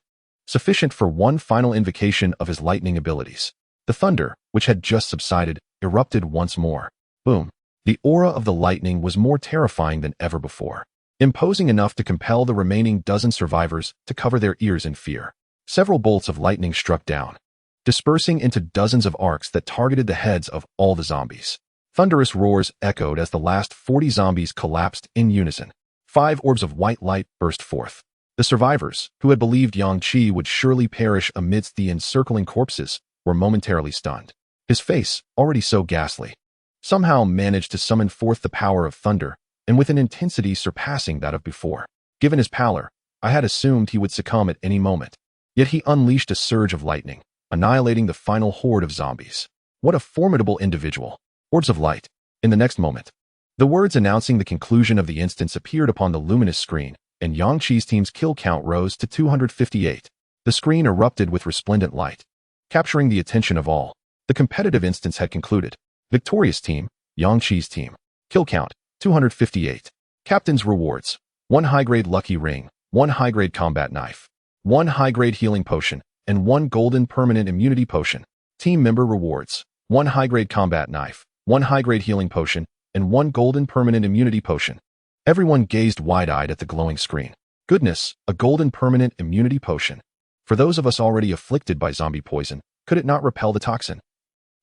sufficient for one final invocation of his lightning abilities. The thunder, which had just subsided, erupted once more. Boom. The aura of the lightning was more terrifying than ever before, imposing enough to compel the remaining dozen survivors to cover their ears in fear. Several bolts of lightning struck down, dispersing into dozens of arcs that targeted the heads of all the zombies. Thunderous roars echoed as the last 40 zombies collapsed in unison. 5 orbs of white light burst forth. The survivors, who had believed Yang Qi would surely perish amidst the encircling corpses, were momentarily stunned. His face, already so ghastly, somehow managed to summon forth the power of thunder, and with an intensity surpassing that of before. Given his pallor, I had assumed he would succumb at any moment. Yet he unleashed a surge of lightning, annihilating the final horde of zombies. What a formidable individual. Orbs of light. In the next moment, the words announcing the conclusion of the instance appeared upon the luminous screen, and Yang Qi's team's kill count rose to 258. The screen erupted with resplendent light, capturing the attention of all. The competitive instance had concluded. Victorious team, Yang Qi's team. Kill count, 258. Captain's rewards: 1 high-grade lucky ring, 1 high-grade combat knife, 1 high-grade healing potion, and 1 golden permanent immunity potion. Team member rewards: 1 high-grade combat knife, 1 high-grade healing potion, and 1 golden permanent immunity potion. Everyone gazed wide-eyed at the glowing screen. Goodness, a golden permanent immunity potion. For those of us already afflicted by zombie poison, could it not repel the toxin?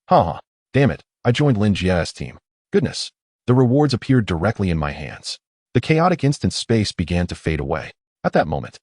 Haha, damn it, I joined Lin Jia's team. Goodness. The rewards appeared directly in my hands. The chaotic instant space began to fade away. At that moment,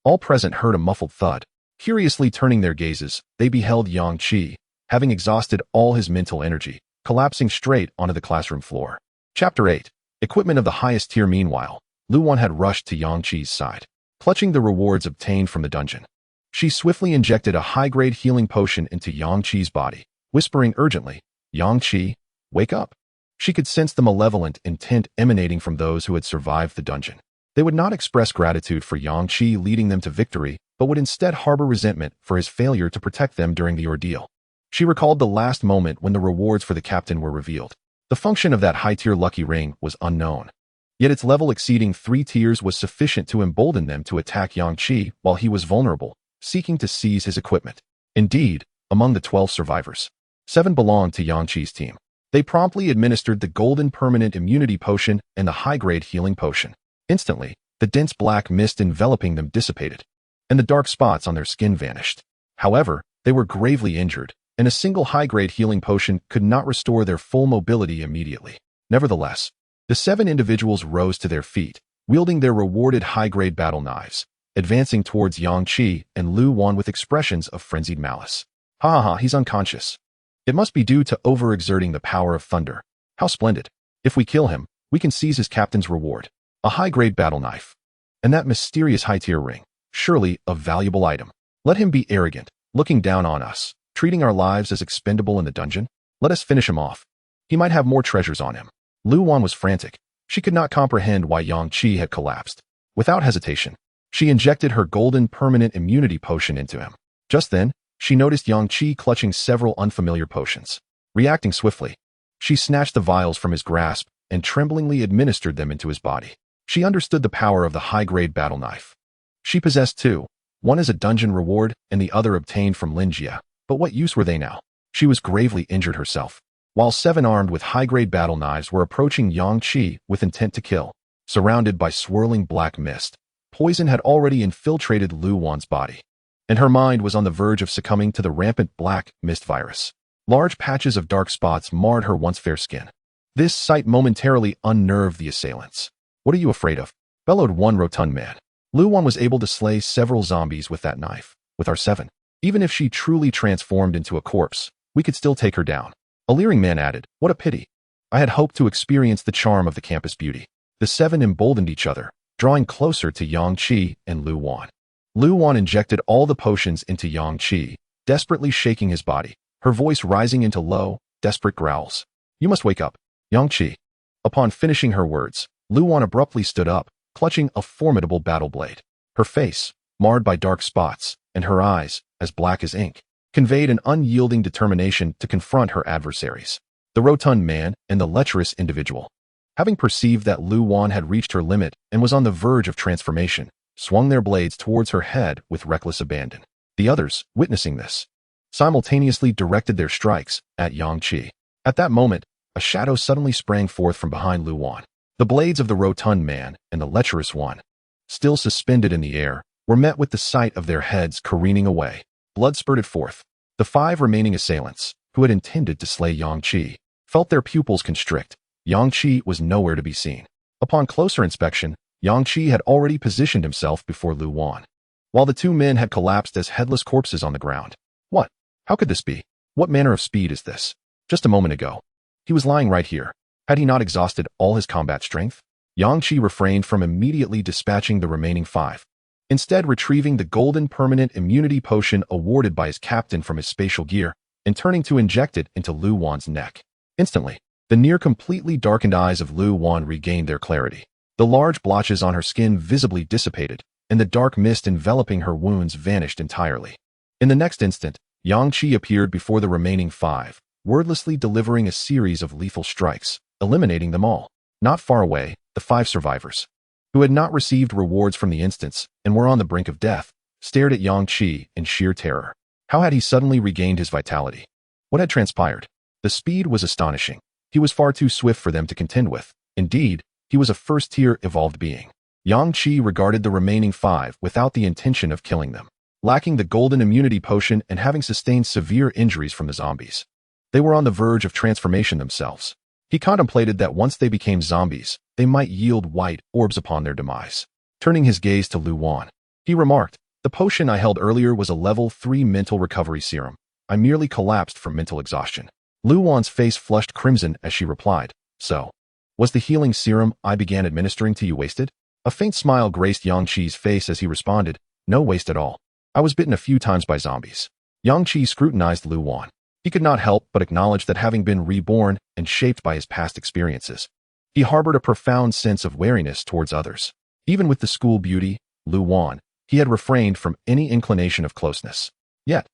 all present heard a muffled thud. Curiously turning their gazes, they beheld Yang Qi, having exhausted all his mental energy, collapsing straight onto the classroom floor. Chapter 8. Equipment of the highest tier. Meanwhile, Lu Wan had rushed to Yang Qi's side, clutching the rewards obtained from the dungeon. She swiftly injected a high-grade healing potion into Yang Qi's body, whispering urgently, "Yang Qi, wake up." She could sense the malevolent intent emanating from those who had survived the dungeon. They would not express gratitude for Yang Qi leading them to victory, but would instead harbor resentment for his failure to protect them during the ordeal. She recalled the last moment when the rewards for the captain were revealed. The function of that high-tier lucky ring was unknown. Yet its level exceeding 3 tiers was sufficient to embolden them to attack Yang Qi while he was vulnerable, seeking to seize his equipment. Indeed, among the 12 survivors, 7 belonged to Yang Qi's team. They promptly administered the golden permanent immunity potion and the high-grade healing potion. Instantly, the dense black mist enveloping them dissipated, and the dark spots on their skin vanished. However, they were gravely injured, and a single high-grade healing potion could not restore their full mobility immediately. Nevertheless, the 7 individuals rose to their feet, wielding their rewarded high-grade battle knives, advancing towards Yang Qi and Lu Wan with expressions of frenzied malice. Ha ha, he's unconscious. It must be due to overexerting the power of thunder. How splendid. If we kill him, we can seize his captain's reward. A high-grade battle knife. And that mysterious high-tier ring. Surely a valuable item. Let him be arrogant, looking down on us, treating our lives as expendable in the dungeon. Let us finish him off. He might have more treasures on him. Lu Wan was frantic. She could not comprehend why Yang Qi had collapsed. Without hesitation, she injected her golden permanent immunity potion into him. Just then, she noticed Yang Qi clutching several unfamiliar potions. Reacting swiftly, she snatched the vials from his grasp and tremblingly administered them into his body. She understood the power of the high-grade battle knife. She possessed 2, one as a dungeon reward and the other obtained from Lin Jia. But what use were they now? She was gravely injured herself. While 7 armed with high-grade battle knives were approaching Yang Qi with intent to kill, surrounded by swirling black mist, poison had already infiltrated Lu Wan's body, and her mind was on the verge of succumbing to the rampant black mist virus. Large patches of dark spots marred her once fair skin. This sight momentarily unnerved the assailants. "What are you afraid of?" bellowed one rotund man. Lu Wan was able to slay several zombies with that knife. With our 7, even if she truly transformed into a corpse, we could still take her down. A leering man added, "What a pity. I had hoped to experience the charm of the campus beauty." The 7 emboldened each other, drawing closer to Yang Qi and Lu Wan. Lu Wan injected all the potions into Yang Qi, desperately shaking his body, her voice rising into low, desperate growls. "You must wake up, Yang Qi." Upon finishing her words, Lu Wan abruptly stood up, clutching a formidable battle blade. Her face, marred by dark spots, and her eyes, as black as ink, conveyed an unyielding determination to confront her adversaries. The rotund man and the lecherous individual, having perceived that Lu Wan had reached her limit and was on the verge of transformation, swung their blades towards her head with reckless abandon. The others, witnessing this, simultaneously directed their strikes at Yang Qi. At that moment, a shadow suddenly sprang forth from behind Lu Wan. The blades of the rotund man and the lecherous one, still suspended in the air, were met with the sight of their heads careening away. Blood spurted forth. The 5 remaining assailants, who had intended to slay Yang Qi, felt their pupils constrict. Yang Qi was nowhere to be seen. Upon closer inspection, Yang Qi had already positioned himself before Lu Wan, while the 2 men had collapsed as headless corpses on the ground. What? How could this be? What manner of speed is this? Just a moment ago, he was lying right here. Had he not exhausted all his combat strength? Yang Qi refrained from immediately dispatching the remaining 5, instead retrieving the golden permanent immunity potion awarded by his captain from his spatial gear and turning to inject it into Lu Wan's neck. Instantly, the near completely darkened eyes of Lu Wan regained their clarity. The large blotches on her skin visibly dissipated, and the dark mist enveloping her wounds vanished entirely. In the next instant, Yang Qi appeared before the remaining 5, wordlessly delivering a series of lethal strikes, eliminating them all. Not far away, the 5 survivors, who had not received rewards from the instance and were on the brink of death, stared at Yang Qi in sheer terror. How had he suddenly regained his vitality? What had transpired? The speed was astonishing. He was far too swift for them to contend with. Indeed, he was a first-tier evolved being. Yang Qi regarded the remaining 5 without the intention of killing them. Lacking the golden immunity potion and having sustained severe injuries from the zombies, they were on the verge of transformation themselves. He contemplated that once they became zombies, they might yield white orbs upon their demise. Turning his gaze to Lu Wan, he remarked, "The potion I held earlier was a level 3 mental recovery serum. I merely collapsed from mental exhaustion." Lu Wan's face flushed crimson as she replied, "So, was the healing serum I began administering to you wasted?" A faint smile graced Yang Qi's face as he responded, "No waste at all. I was bitten a few times by zombies." Yang Qi scrutinized Lu Wan. He could not help but acknowledge that having been reborn and shaped by his past experiences, he harbored a profound sense of wariness towards others. Even with the school beauty, Lu Wan, he had refrained from any inclination of closeness. Yet,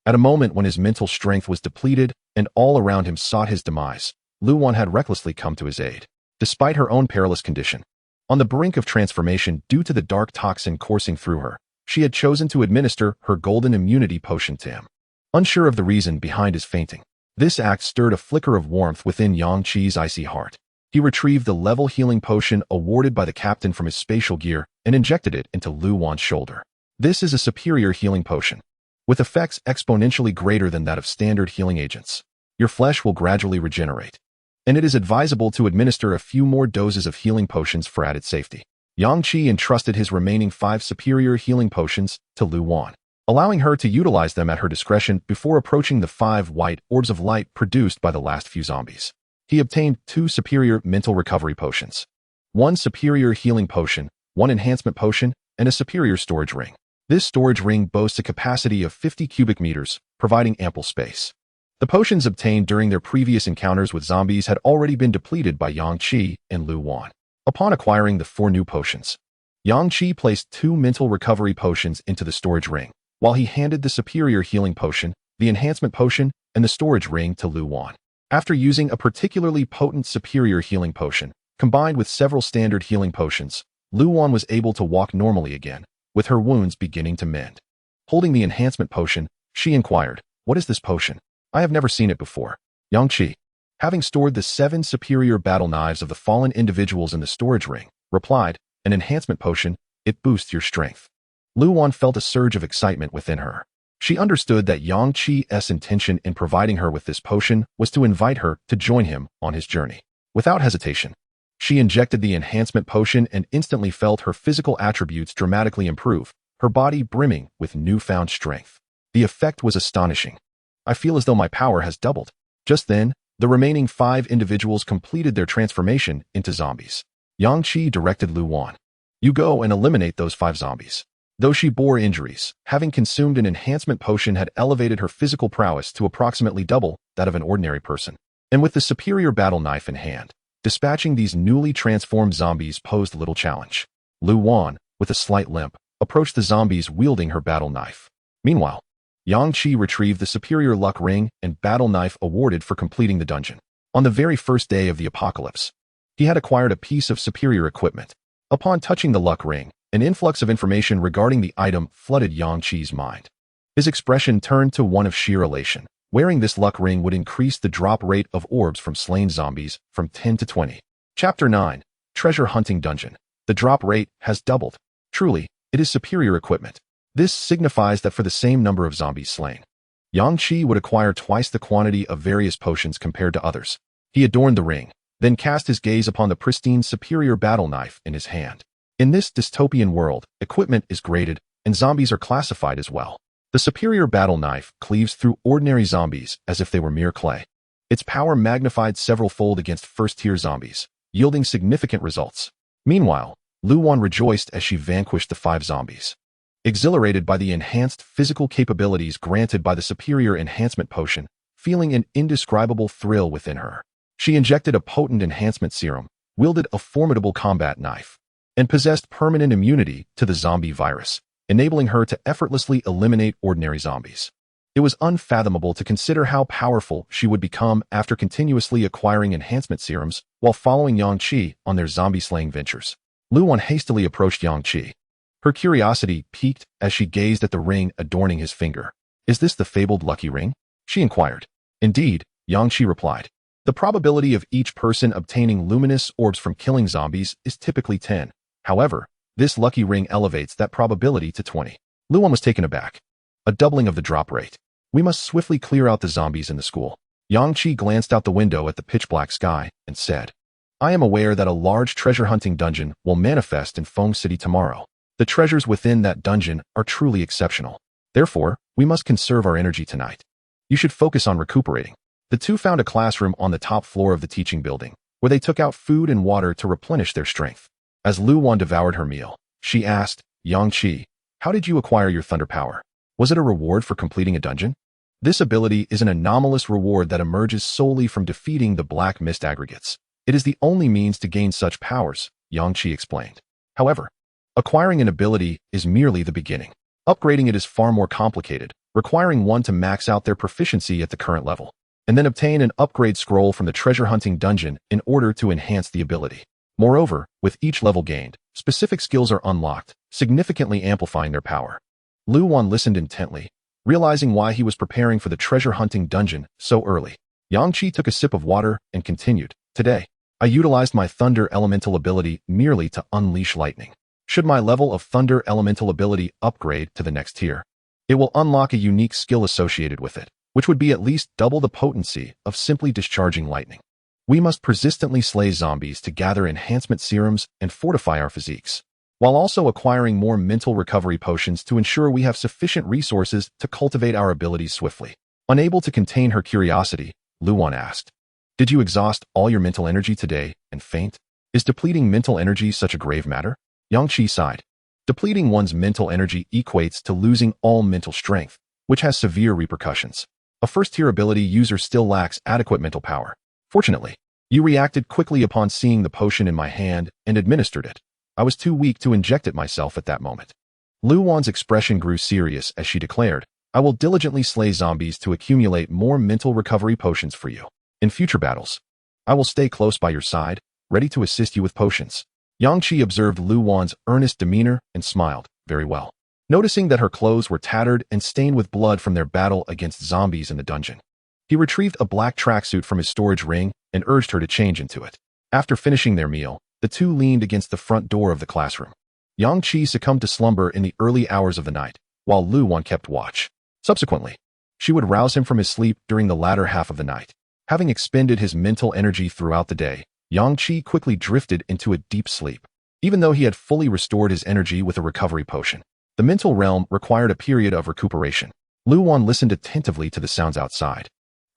at a moment when his mental strength was depleted and all around him sought his demise, Lu Wan had recklessly come to his aid. Despite her own perilous condition, on the brink of transformation due to the dark toxin coursing through her, she had chosen to administer her golden immunity potion to him. Unsure of the reason behind his fainting, this act stirred a flicker of warmth within Yang Qi's icy heart. He retrieved the level healing potion awarded by the captain from his spatial gear and injected it into Lu Wan's shoulder. This is a superior healing potion, with effects exponentially greater than that of standard healing agents. Your flesh will gradually regenerate, and it is advisable to administer a few more doses of healing potions for added safety. Yang Qi entrusted his remaining 5 superior healing potions to Lu Wan, allowing her to utilize them at her discretion before approaching the 5 white orbs of light produced by the last few zombies. He obtained 2 superior mental recovery potions, 1 superior healing potion, 1 enhancement potion, and a superior storage ring. This storage ring boasts a capacity of 50 cubic meters, providing ample space. The potions obtained during their previous encounters with zombies had already been depleted by Yang Qi and Lu Wan. Upon acquiring the 4 new potions, Yang Qi placed 2 mental recovery potions into the storage ring, while he handed the superior healing potion, the enhancement potion, and the storage ring to Lu Wan. After using a particularly potent superior healing potion, combined with several standard healing potions, Lu Wan was able to walk normally again, with her wounds beginning to mend. Holding the enhancement potion, she inquired, "What is this potion? I have never seen it before." Yang Qi, having stored the 7 superior battle knives of the fallen individuals in the storage ring, replied, "An enhancement potion, it boosts your strength." Lu Wan felt a surge of excitement within her. She understood that Yang Qi's intention in providing her with this potion was to invite her to join him on his journey. Without hesitation, she injected the enhancement potion and instantly felt her physical attributes dramatically improve, her body brimming with newfound strength. The effect was astonishing. "I feel as though my power has doubled." Just then, the remaining 5 individuals completed their transformation into zombies. Yang Qi directed Lu Wan, "You go and eliminate those 5 zombies." Though she bore injuries, having consumed an enhancement potion had elevated her physical prowess to approximately double that of an ordinary person. And with the superior battle knife in hand, dispatching these newly transformed zombies posed little challenge. Lu Wan, with a slight limp, approached the zombies wielding her battle knife. Meanwhile, Yang Qi retrieved the superior luck ring and battle knife awarded for completing the dungeon. On the very first day of the apocalypse, he had acquired a piece of superior equipment. Upon touching the luck ring, an influx of information regarding the item flooded Yang Qi's mind. His expression turned to one of sheer elation. Wearing this luck ring would increase the drop rate of orbs from slain zombies from 10 to 20. Chapter 9. Treasure Hunting Dungeon. The drop rate has doubled. Truly, it is superior equipment. This signifies that for the same number of zombies slain, Yang Qi would acquire twice the quantity of various potions compared to others. He adorned the ring, then cast his gaze upon the pristine superior battle knife in his hand. In this dystopian world, equipment is graded, and zombies are classified as well. The superior battle knife cleaves through ordinary zombies as if they were mere clay. Its power magnified several-fold against first-tier zombies, yielding significant results. Meanwhile, Lu Wan rejoiced as she vanquished the 5 zombies. Exhilarated by the enhanced physical capabilities granted by the superior enhancement potion, feeling an indescribable thrill within her, she injected a potent enhancement serum, wielded a formidable combat knife, and possessed permanent immunity to the zombie virus, enabling her to effortlessly eliminate ordinary zombies. It was unfathomable to consider how powerful she would become after continuously acquiring enhancement serums while following Yang Qi on their zombie-slaying ventures. Lu Wan hastily approached Yang Qi. Her curiosity piqued as she gazed at the ring adorning his finger. "Is this the fabled lucky ring?" she inquired. "Indeed," Yang Qi replied. "The probability of each person obtaining luminous orbs from killing zombies is typically 10. However, This lucky ring elevates that probability to 20. Luan was taken aback. A doubling of the drop rate. We must swiftly clear out the zombies in the school. Yang Qi glanced out the window at the pitch-black sky and said, I am aware that a large treasure-hunting dungeon will manifest in Feng City tomorrow. The treasures within that dungeon are truly exceptional. Therefore, we must conserve our energy tonight. You should focus on recuperating. The two found a classroom on the top floor of the teaching building, where they took out food and water to replenish their strength. As Luan devoured her meal, she asked, Yang Qi, how did you acquire your thunder power? Was it a reward for completing a dungeon? This ability is an anomalous reward that emerges solely from defeating the black mist aggregates. It is the only means to gain such powers, Yang Qi explained. However, acquiring an ability is merely the beginning. Upgrading it is far more complicated, requiring one to max out their proficiency at the current level, and then obtain an upgrade scroll from the treasure hunting dungeon in order to enhance the ability. Moreover, with each level gained, specific skills are unlocked, significantly amplifying their power. Luan listened intently, realizing why he was preparing for the treasure hunting dungeon so early. Yang Qi took a sip of water and continued, Today, I utilized my thunder elemental ability merely to unleash lightning. Should my level of thunder elemental ability upgrade to the next tier, it will unlock a unique skill associated with it, which would be at least double the potency of simply discharging lightning. We must persistently slay zombies to gather enhancement serums and fortify our physiques, while also acquiring more mental recovery potions to ensure we have sufficient resources to cultivate our abilities swiftly. Unable to contain her curiosity, Luan asked, Did you exhaust all your mental energy today and faint? Is depleting mental energy such a grave matter? Yang Qi sighed. Depleting one's mental energy equates to losing all mental strength, which has severe repercussions. A first-tier ability user still lacks adequate mental power. Fortunately, you reacted quickly upon seeing the potion in my hand and administered it. I was too weak to inject it myself at that moment. Luan's expression grew serious as she declared, I will diligently slay zombies to accumulate more mental recovery potions for you. In future battles, I will stay close by your side, ready to assist you with potions. Yang Qi observed Luan's earnest demeanor and smiled, very well, noticing that her clothes were tattered and stained with blood from their battle against zombies in the dungeon. He retrieved a black tracksuit from his storage ring and urged her to change into it. After finishing their meal, the two leaned against the front door of the classroom. Yang Qi succumbed to slumber in the early hours of the night, while Luan kept watch. Subsequently, she would rouse him from his sleep during the latter half of the night. Having expended his mental energy throughout the day, Yang Qi quickly drifted into a deep sleep. Even though he had fully restored his energy with a recovery potion, the mental realm required a period of recuperation. Luan listened attentively to the sounds outside,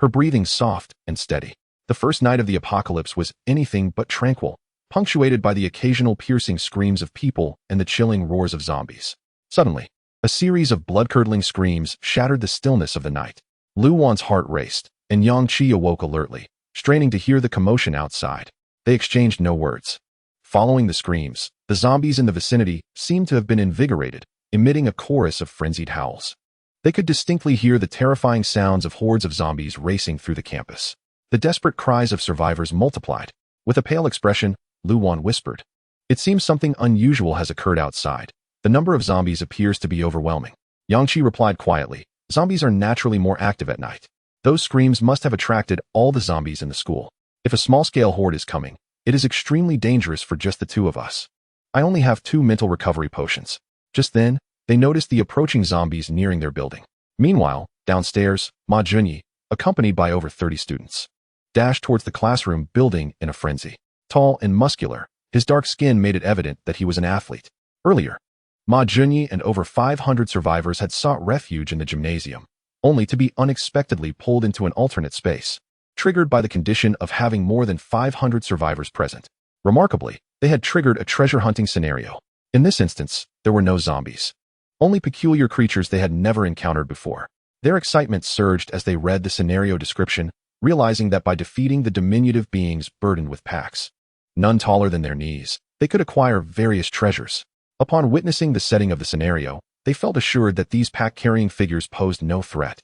her breathing soft and steady. The first night of the apocalypse was anything but tranquil, punctuated by the occasional piercing screams of people and the chilling roars of zombies. Suddenly, a series of blood-curdling screams shattered the stillness of the night. Luan's heart raced, and Yang Qi awoke alertly, straining to hear the commotion outside. They exchanged no words. Following the screams, the zombies in the vicinity seemed to have been invigorated, emitting a chorus of frenzied howls. They could distinctly hear the terrifying sounds of hordes of zombies racing through the campus. The desperate cries of survivors multiplied. With a pale expression, Luan whispered, It seems something unusual has occurred outside. The number of zombies appears to be overwhelming. Yang Qi replied quietly, Zombies are naturally more active at night. Those screams must have attracted all the zombies in the school. If a small-scale horde is coming, it is extremely dangerous for just the two of us. I only have 2 mental recovery potions. Just then, they noticed the approaching zombies nearing their building. Meanwhile, downstairs, Ma Junyi, accompanied by over 30 students, dashed towards the classroom building in a frenzy. Tall and muscular, his dark skin made it evident that he was an athlete. Earlier, Ma Junyi and over 500 survivors had sought refuge in the gymnasium, only to be unexpectedly pulled into an alternate space, triggered by the condition of having more than 500 survivors present. Remarkably, they had triggered a treasure hunting scenario. In this instance, there were no zombies, only peculiar creatures they had never encountered before. Their excitement surged as they read the scenario description, realizing that by defeating the diminutive beings burdened with packs, none taller than their knees, they could acquire various treasures. Upon witnessing the setting of the scenario, they felt assured that these pack-carrying figures posed no threat,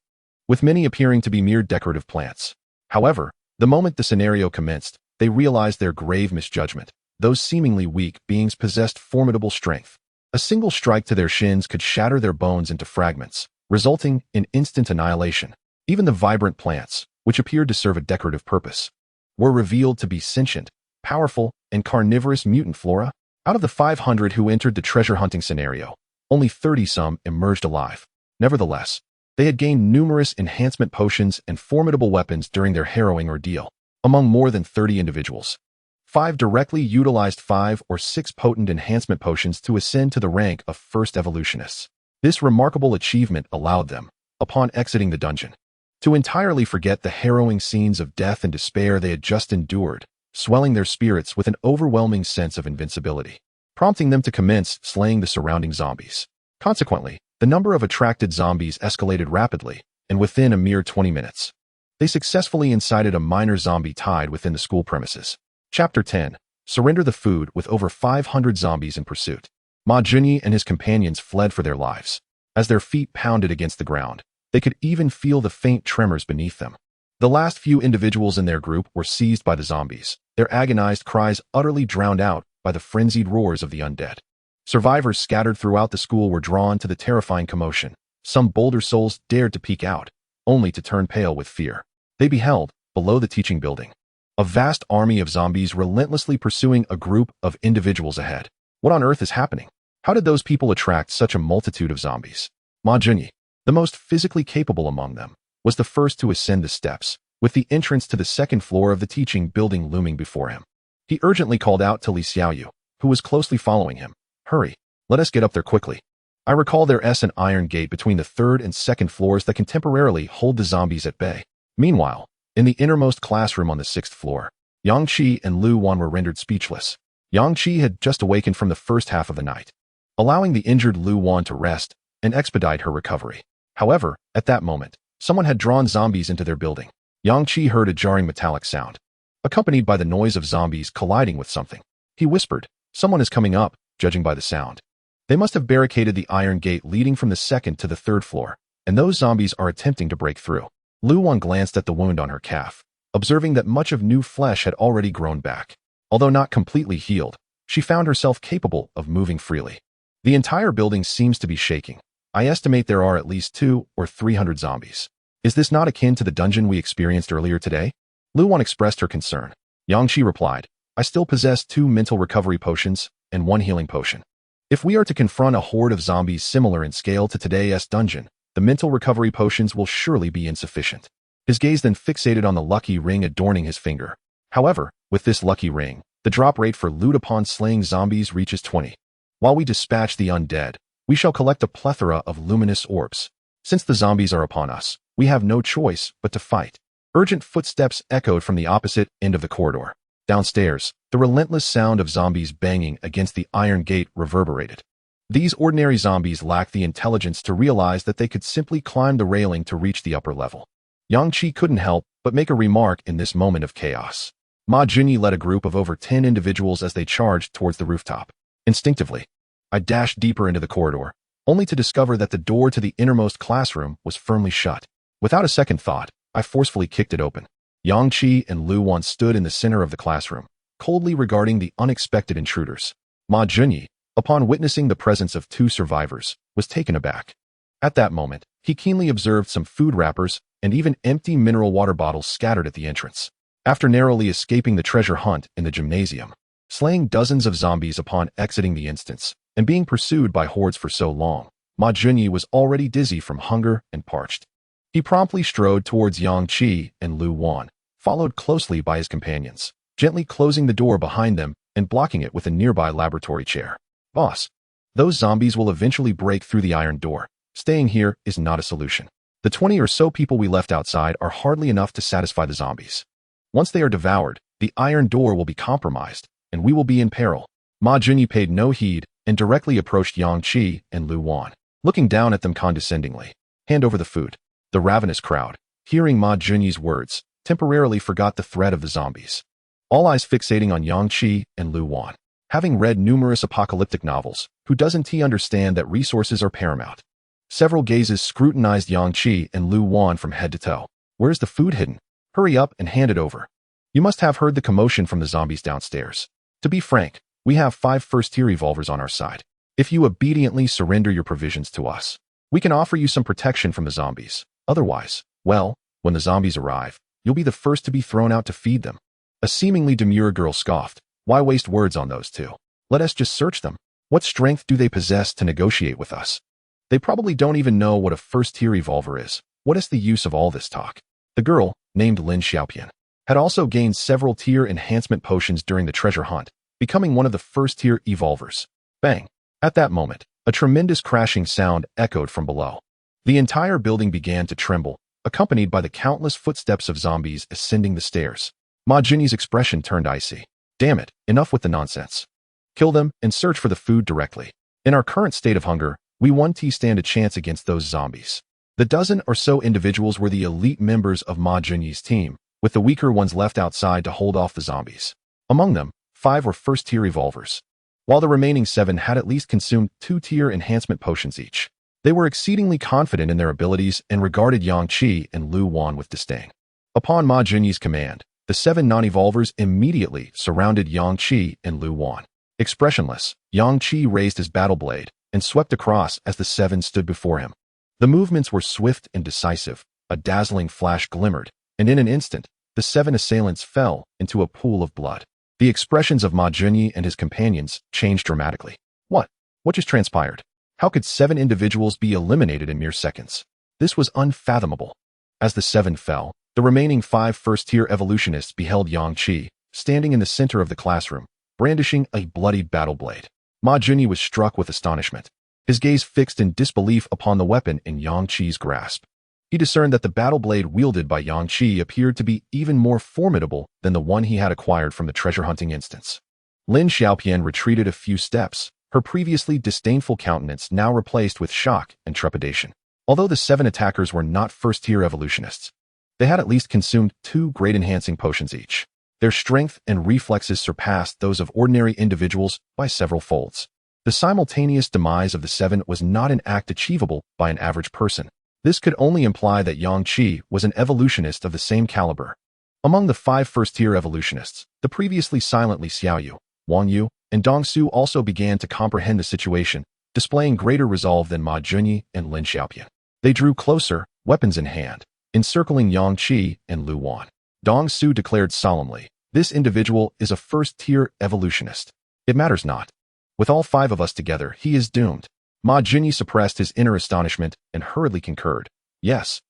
with many appearing to be mere decorative plants. However, the moment the scenario commenced, they realized their grave misjudgment. Those seemingly weak beings possessed formidable strength. A single strike to their shins could shatter their bones into fragments, resulting in instant annihilation. Even the vibrant plants, which appeared to serve a decorative purpose, were revealed to be sentient, powerful, and carnivorous mutant flora. Out of the 500 who entered the treasure hunting scenario, only 30-some emerged alive. Nevertheless, they had gained numerous enhancement potions and formidable weapons during their harrowing ordeal. Among more than 30 individuals, 5 directly utilized 5 or 6 potent enhancement potions to ascend to the rank of first evolutionists. This remarkable achievement allowed them, upon exiting the dungeon, to entirely forget the harrowing scenes of death and despair they had just endured, swelling their spirits with an overwhelming sense of invincibility, prompting them to commence slaying the surrounding zombies. Consequently, the number of attracted zombies escalated rapidly, and within a mere 20 minutes, they successfully incited a minor zombie tide within the school premises. Chapter 10. Surrender the Food. With over 500 zombies in pursuit, Ma Junyi and his companions fled for their lives. As their feet pounded against the ground, they could even feel the faint tremors beneath them. The last few individuals in their group were seized by the zombies, their agonized cries utterly drowned out by the frenzied roars of the undead. Survivors scattered throughout the school were drawn to the terrifying commotion. Some bolder souls dared to peek out, only to turn pale with fear. They beheld, below the teaching building, a vast army of zombies relentlessly pursuing a group of individuals ahead. What on earth is happening? How did those people attract such a multitude of zombies? Ma Junyi, the most physically capable among them, was the first to ascend the steps, with the entrance to the second floor of the teaching building looming before him. He urgently called out to Li Xiaoyu, who was closely following him. Hurry, let us get up there quickly. I recall there is an iron gate between the third and second floors that can temporarily hold the zombies at bay. Meanwhile, in the innermost classroom on the 6th floor, Yang Qi and Lu Wan were rendered speechless. Yang Qi had just awakened from the first half of the night, allowing the injured Lu Wan to rest and expedite her recovery. However, at that moment, someone had drawn zombies into their building. Yang Qi heard a jarring metallic sound, accompanied by the noise of zombies colliding with something. He whispered, "Someone is coming up," judging by the sound. They must have barricaded the iron gate leading from the 2nd to the 3rd floor, and those zombies are attempting to break through. Lu Wan glanced at the wound on her calf, observing that much of new flesh had already grown back. Although not completely healed, she found herself capable of moving freely. The entire building seems to be shaking. I estimate there are at least 200 or 300 zombies. Is this not akin to the dungeon we experienced earlier today? Lu Wan expressed her concern. Yang Qi replied, I still possess 2 mental recovery potions and 1 healing potion. If we are to confront a horde of zombies similar in scale to today's dungeon, the mental recovery potions will surely be insufficient. His gaze then fixated on the lucky ring adorning his finger. However, with this lucky ring, the drop rate for loot upon slaying zombies reaches 20. While we dispatch the undead, we shall collect a plethora of luminous orbs. Since the zombies are upon us, we have no choice but to fight. Urgent footsteps echoed from the opposite end of the corridor. Downstairs, the relentless sound of zombies banging against the iron gate reverberated. These ordinary zombies lacked the intelligence to realize that they could simply climb the railing to reach the upper level. Yang Qi couldn't help but make a remark in this moment of chaos. Ma Junyi led a group of over 10 individuals as they charged towards the rooftop. Instinctively, I dashed deeper into the corridor, only to discover that the door to the innermost classroom was firmly shut. Without a second thought, I forcefully kicked it open. Yang Qi and Lu Wan stood in the center of the classroom, coldly regarding the unexpected intruders. Ma Junyi, upon witnessing the presence of 2 survivors, was taken aback. At that moment, he keenly observed some food wrappers and even empty mineral water bottles scattered at the entrance. After narrowly escaping the treasure hunt in the gymnasium, slaying dozens of zombies upon exiting the instance, and being pursued by hordes for so long, Ma Junyi was already dizzy from hunger and parched. He promptly strode towards Yang Qi and Lu Wan, followed closely by his companions, gently closing the door behind them and blocking it with a nearby laboratory chair. Boss, those zombies will eventually break through the iron door. Staying here is not a solution. The 20 or so people we left outside are hardly enough to satisfy the zombies. Once they are devoured, the iron door will be compromised, and we will be in peril. Ma Junyi paid no heed and directly approached Yang Qi and Lu Wan, looking down at them condescendingly. Hand over the food. The ravenous crowd, hearing Ma Junyi's words, temporarily forgot the threat of the zombies. All eyes fixating on Yang Qi and Lu Wan. Having read numerous apocalyptic novels, who doesn't understand that resources are paramount? Several gazes scrutinized Yang Qi and Lu Wan from head to toe. Where's the food hidden? Hurry up and hand it over. You must have heard the commotion from the zombies downstairs. To be frank, we have 5 first-tier revolvers on our side. If you obediently surrender your provisions to us, we can offer you some protection from the zombies. Otherwise, well, when the zombies arrive, you'll be the first to be thrown out to feed them. A seemingly demure girl scoffed. Why waste words on those 2? Let us just search them. What strength do they possess to negotiate with us? They probably don't even know what a first-tier evolver is. What is the use of all this talk? The girl, named Lin Xiaopian, had also gained several tier enhancement potions during the treasure hunt, becoming one of the first-tier evolvers. Bang! At that moment, a tremendous crashing sound echoed from below. The entire building began to tremble, accompanied by the countless footsteps of zombies ascending the stairs. Ma Jinyi's expression turned icy. Damn it, enough with the nonsense. Kill them and search for the food directly. In our current state of hunger, we won't stand a chance against those zombies. The dozen or so individuals were the elite members of Ma Jinyi's team, with the weaker ones left outside to hold off the zombies. Among them, 5 were first-tier evolvers, while the remaining 7 had at least consumed 2-tier enhancement potions each. They were exceedingly confident in their abilities and regarded Yang Qi and Lu Wan with disdain. Upon Ma Jinyi's command, the 7 non-evolvers immediately surrounded Yang Qi and Lu Wan. Expressionless, Yang Qi raised his battle blade and swept across as the 7 stood before him. The movements were swift and decisive. A dazzling flash glimmered, and in an instant, the 7 assailants fell into a pool of blood. The expressions of Ma Jinyi and his companions changed dramatically. What? What just transpired? How could 7 individuals be eliminated in mere seconds? This was unfathomable. As the 7 fell, the remaining 5 first-tier evolutionists beheld Yang Qi, standing in the center of the classroom, brandishing a bloodied battle blade. Ma Jinyi was struck with astonishment, his gaze fixed in disbelief upon the weapon in Yang Qi's grasp. He discerned that the battle blade wielded by Yang Qi appeared to be even more formidable than the one he had acquired from the treasure-hunting instance. Lin Xiaopian retreated a few steps, her previously disdainful countenance now replaced with shock and trepidation. Although the 7 attackers were not first-tier evolutionists, they had at least consumed 2 great enhancing potions each. Their strength and reflexes surpassed those of ordinary individuals by several folds. The simultaneous demise of the 7 was not an act achievable by an average person. This could only imply that Yang Qi was an evolutionist of the same caliber. Among the 5 first-tier evolutionists, the previously silent Li Xiaoyu, Wang Yu, and Dong Su also began to comprehend the situation, displaying greater resolve than Ma Jinyi and Lin Xiaopian. They drew closer, weapons in hand, encircling Yang Qi and Lu Wan. Dong Su declared solemnly, "This individual is a first-tier evolutionist. It matters not. With all 5 of us together, he is doomed." Ma Jinyi suppressed his inner astonishment and hurriedly concurred. Yes,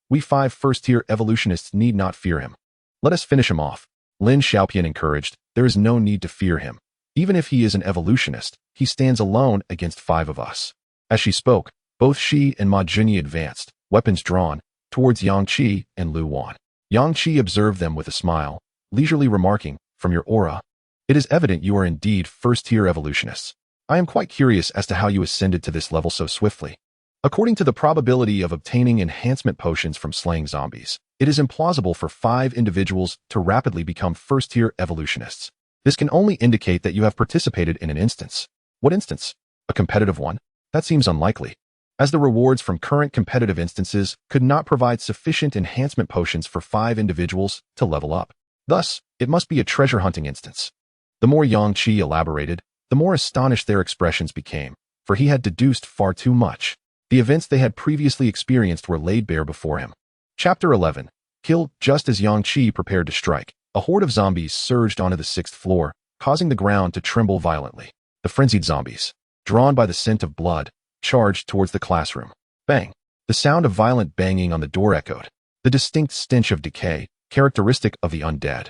we 5 first-tier evolutionists need not fear him. Let us finish him off. Lin Xiaopian encouraged, "There is no need to fear him. Even if he is an evolutionist, he stands alone against 5 of us." As she spoke, both she and Ma Jinyi advanced, weapons drawn, towards Yang Qi and Lu Wan. Yang Qi observed them with a smile, leisurely remarking, "From your aura, it is evident you are indeed first-tier evolutionists. I am quite curious as to how you ascended to this level so swiftly. According to the probability of obtaining enhancement potions from slaying zombies, it is implausible for 5 individuals to rapidly become first-tier evolutionists. This can only indicate that you have participated in an instance." "What instance? A competitive one? That seems unlikely, as the rewards from current competitive instances could not provide sufficient enhancement potions for 5 individuals to level up. Thus, it must be a treasure-hunting instance." The more Yang Qi elaborated, the more astonished their expressions became, for he had deduced far too much. The events they had previously experienced were laid bare before him. Chapter 11. Killed. Just as Yang Qi prepared to strike, a horde of zombies surged onto the 6th floor, causing the ground to tremble violently. The frenzied zombies, drawn by the scent of blood, charged towards the classroom. Bang! The sound of violent banging on the door echoed. The distinct stench of decay, characteristic of the undead,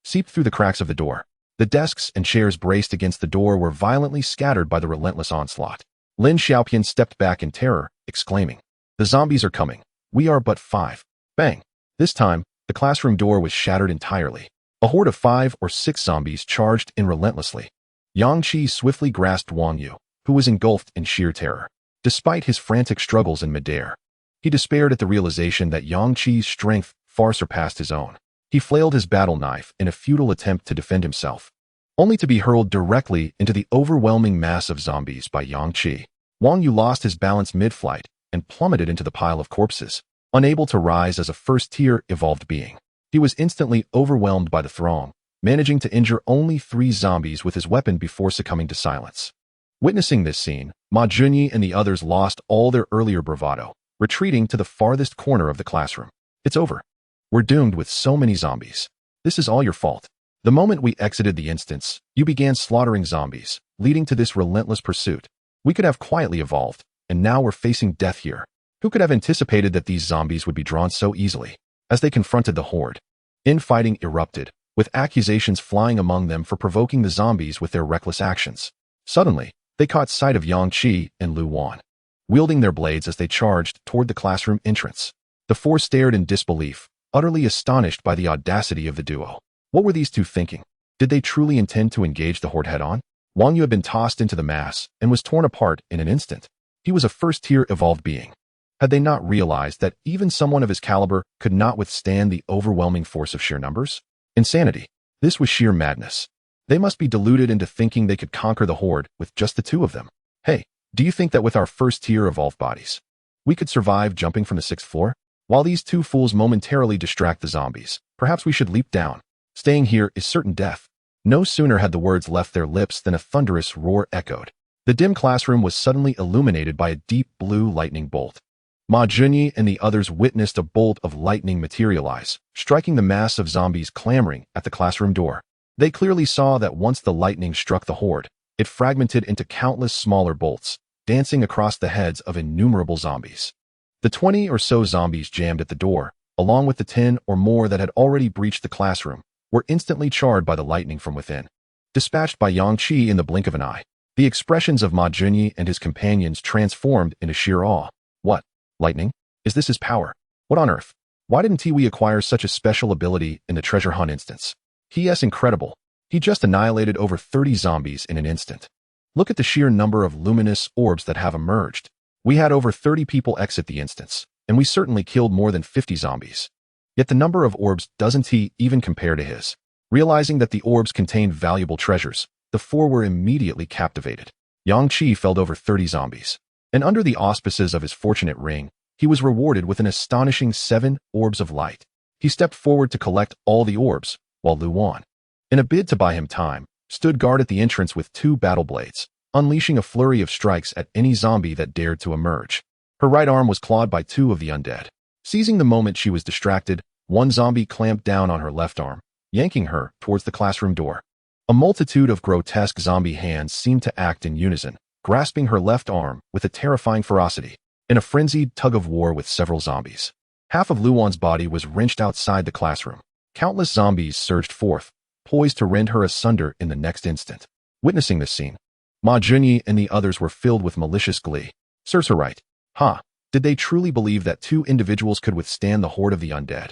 seeped through the cracks of the door. The desks and chairs braced against the door were violently scattered by the relentless onslaught. Lin Xiaopian stepped back in terror, exclaiming, "The zombies are coming. We are but 5. Bang! This time, the classroom door was shattered entirely. A horde of 5 or 6 zombies charged in relentlessly. Yang Qi swiftly grasped Wang Yu, who was engulfed in sheer terror. Despite his frantic struggles in midair, he despaired at the realization that Yang Qi's strength far surpassed his own. He flailed his battle knife in a futile attempt to defend himself, only to be hurled directly into the overwhelming mass of zombies by Yang Qi. Wang Yu lost his balance mid-flight and plummeted into the pile of corpses, unable to rise as a first-tier evolved being. He was instantly overwhelmed by the throng, managing to injure only 3 zombies with his weapon before succumbing to silence. Witnessing this scene, Ma Jinyi and the others lost all their earlier bravado, retreating to the farthest corner of the classroom. "It's over. We're doomed with so many zombies. This is all your fault." The moment we exited the instance, you began slaughtering zombies, leading to this relentless pursuit. We could have quietly evolved, and now we're facing death here. Who could have anticipated that these zombies would be drawn so easily? As they confronted the horde, infighting erupted, with accusations flying among them for provoking the zombies with their reckless actions. Suddenly, they caught sight of Yang Qi and Lu Wan, wielding their blades as they charged toward the classroom entrance. The four stared in disbelief, utterly astonished by the audacity of the duo. What were these two thinking? Did they truly intend to engage the horde head-on? Wang Yu had been tossed into the mass and was torn apart in an instant. He was a first-tier evolved being. Had they not realized that even someone of his caliber could not withstand the overwhelming force of sheer numbers? Insanity. This was sheer madness. They must be deluded into thinking they could conquer the horde with just the two of them. Hey, do you think that with our first-tier evolved bodies, we could survive jumping from the 6th floor? While these two fools momentarily distract the zombies, perhaps we should leap down. Staying here is certain death. No sooner had the words left their lips than a thunderous roar echoed. The dim classroom was suddenly illuminated by a deep blue lightning bolt. Ma Junyi and the others witnessed a bolt of lightning materialize, striking the mass of zombies clamoring at the classroom door. They clearly saw that once the lightning struck the horde, it fragmented into countless smaller bolts, dancing across the heads of innumerable zombies. The 20 or so zombies jammed at the door, along with the 10 or more that had already breached the classroom, were instantly charred by the lightning from within. Dispatched by Yang Qi in the blink of an eye, the expressions of Ma Junyi and his companions transformed into sheer awe. What? Lightning? Is this his power? What on earth? Why didn't we acquire such a special ability in the treasure hunt instance? He.S. incredible. He just annihilated over 30 zombies in an instant. Look at the sheer number of luminous orbs that have emerged. We had over 30 people exit the instance, and we certainly killed more than 50 zombies. Yet the number of orbs doesn't even compare to his. Realizing that the orbs contained valuable treasures, the four were immediately captivated. Yang Qi felled over 30 zombies, and under the auspices of his fortunate ring, he was rewarded with an astonishing 7 orbs of light. He stepped forward to collect all the orbs, while Lu Wan, in a bid to buy him time, stood guard at the entrance with 2 battle blades, unleashing a flurry of strikes at any zombie that dared to emerge. Her right arm was clawed by 2 of the undead. Seizing the moment she was distracted, one zombie clamped down on her left arm, yanking her towards the classroom door. A multitude of grotesque zombie hands seemed to act in unison, grasping her left arm with a terrifying ferocity, in a frenzied tug-of-war with several zombies. Half of Lu Wan's body was wrenched outside the classroom. Countless zombies surged forth, poised to rend her asunder in the next instant. Witnessing this scene, Ma Junyi and the others were filled with malicious glee. Serves her right. Did they truly believe that 2 individuals could withstand the horde of the undead?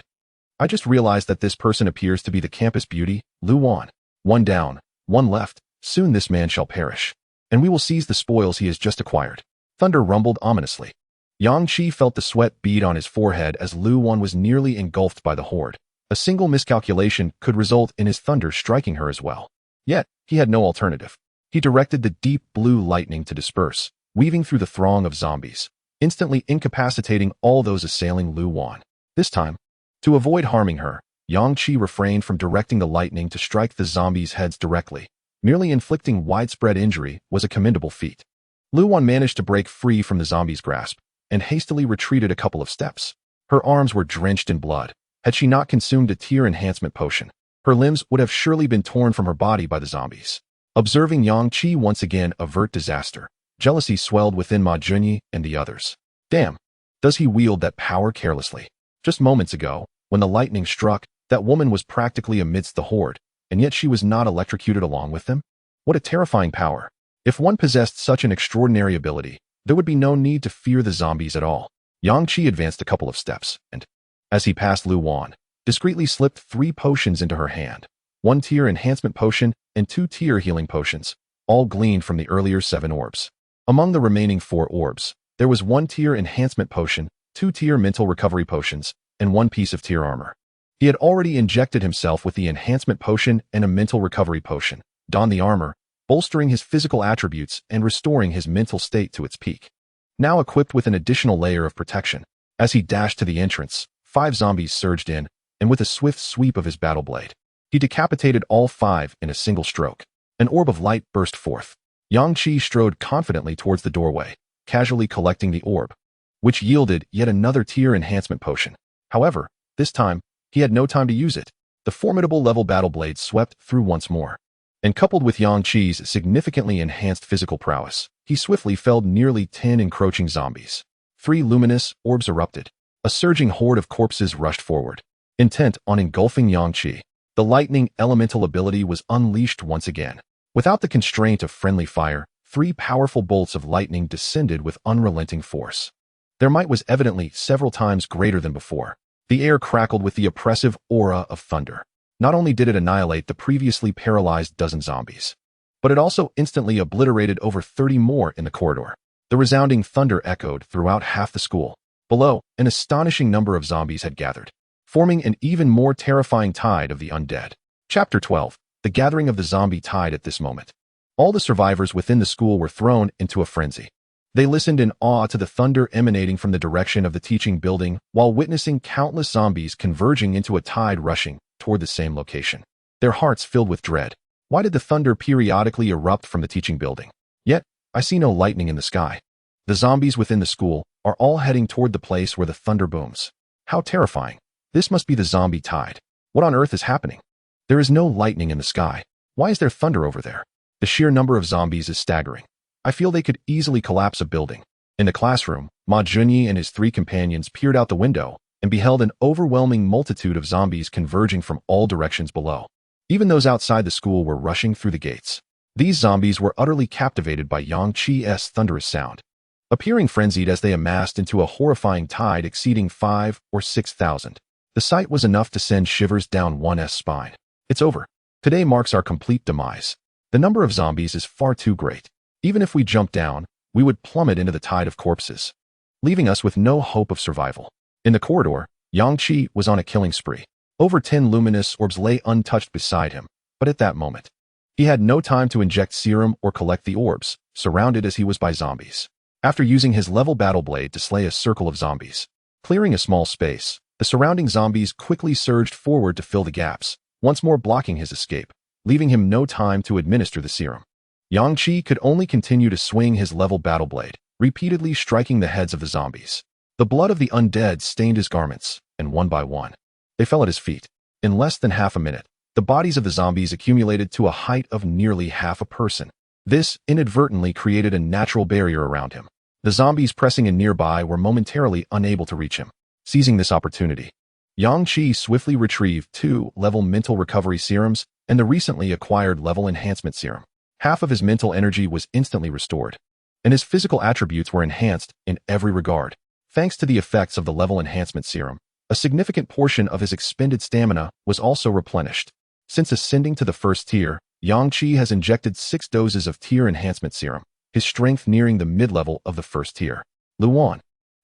I just realized that this person appears to be the campus beauty, Lu Wan. 1 down, 1 left. Soon this man shall perish, and we will seize the spoils he has just acquired. Thunder rumbled ominously. Yang Qi felt the sweat bead on his forehead as Lu Wan was nearly engulfed by the horde. A single miscalculation could result in his thunder striking her as well. Yet, he had no alternative. He directed the deep blue lightning to disperse, weaving through the throng of zombies, instantly incapacitating all those assailing Lu Wan. This time, to avoid harming her, Yang Qi refrained from directing the lightning to strike the zombies' heads directly. Merely inflicting widespread injury was a commendable feat. Lu Wan managed to break free from the zombies' grasp and hastily retreated a couple of steps. Her arms were drenched in blood. Had she not consumed a tear enhancement potion, her limbs would have surely been torn from her body by the zombies. Observing Yang Qi once again avert disaster, jealousy swelled within Ma Junyi and the others. Damn, does he wield that power carelessly? Just moments ago, when the lightning struck, that woman was practically amidst the horde, and yet she was not electrocuted along with them? What a terrifying power. If one possessed such an extraordinary ability, there would be no need to fear the zombies at all. Yang Qi advanced a couple of steps, and, as he passed Lu Wan, discreetly slipped 3 potions into her hand. 1 tier enhancement potion and 2 tier healing potions, all gleaned from the earlier 7 orbs. Among the remaining 4 orbs, there was 1 tier enhancement potion, 2 tier mental recovery potions, and 1 piece of tier armor. He had already injected himself with the enhancement potion and a mental recovery potion, donned the armor, bolstering his physical attributes and restoring his mental state to its peak. Now equipped with an additional layer of protection, as he dashed to the entrance, 5 zombies surged in, and with a swift sweep of his battle blade, he decapitated all 5 in a single stroke. An orb of light burst forth. Yang Qi strode confidently towards the doorway, casually collecting the orb, which yielded yet another tier enhancement potion. However, this time, he had no time to use it. The formidable level battle blade swept through once more. And coupled with Yang Qi's significantly enhanced physical prowess, he swiftly felled nearly 10 encroaching zombies. 3 luminous orbs erupted. A surging horde of corpses rushed forward, intent on engulfing Yang Qi. The lightning elemental ability was unleashed once again. Without the constraint of friendly fire, 3 powerful bolts of lightning descended with unrelenting force. Their might was evidently several times greater than before. The air crackled with the oppressive aura of thunder. Not only did it annihilate the previously paralyzed dozen zombies, but it also instantly obliterated over 30 more in the corridor. The resounding thunder echoed throughout half the school. Below, an astonishing number of zombies had gathered, forming an even more terrifying tide of the undead. Chapter 12. The Gathering of the Zombie Tide. At this moment, all the survivors within the school were thrown into a frenzy. They listened in awe to the thunder emanating from the direction of the teaching building while witnessing countless zombies converging into a tide rushing toward the same location. Their hearts filled with dread. Why did the thunder periodically erupt from the teaching building? Yet, I see no lightning in the sky. The zombies within the school are all heading toward the place where the thunder booms. How terrifying. This must be the zombie tide. What on earth is happening? There is no lightning in the sky. Why is there thunder over there? The sheer number of zombies is staggering. I feel they could easily collapse a building. In the classroom, Ma Junyi and his 3 companions peered out the window and beheld an overwhelming multitude of zombies converging from all directions below. Even those outside the school were rushing through the gates. These zombies were utterly captivated by Yang Qi's thunderous sound, appearing frenzied as they amassed into a horrifying tide exceeding 5,000 or 6,000. The sight was enough to send shivers down one's spine. It's over. Today marks our complete demise. The number of zombies is far too great. Even if we jumped down, we would plummet into the tide of corpses, leaving us with no hope of survival. In the corridor, Yang Qi was on a killing spree. Over 10 luminous orbs lay untouched beside him, but at that moment, he had no time to inject serum or collect the orbs, surrounded as he was by zombies. After using his level battle blade to slay a circle of zombies, clearing a small space, the surrounding zombies quickly surged forward to fill the gaps, once more blocking his escape, leaving him no time to administer the serum. Yang Qi could only continue to swing his level battle blade, repeatedly striking the heads of the zombies. The blood of the undead stained his garments, and one by one, they fell at his feet. In less than half a minute, the bodies of the zombies accumulated to a height of nearly half a person. This inadvertently created a natural barrier around him. The zombies pressing in nearby were momentarily unable to reach him. Seizing this opportunity, Yang Qi swiftly retrieved 2 level mental recovery serums and the recently acquired level enhancement serum. Half of his mental energy was instantly restored, and his physical attributes were enhanced in every regard. Thanks to the effects of the level enhancement serum, a significant portion of his expended stamina was also replenished. Since ascending to the first tier, Yang Qi has injected 6 doses of tier enhancement serum, his strength nearing the mid-level of the first tier. Luan.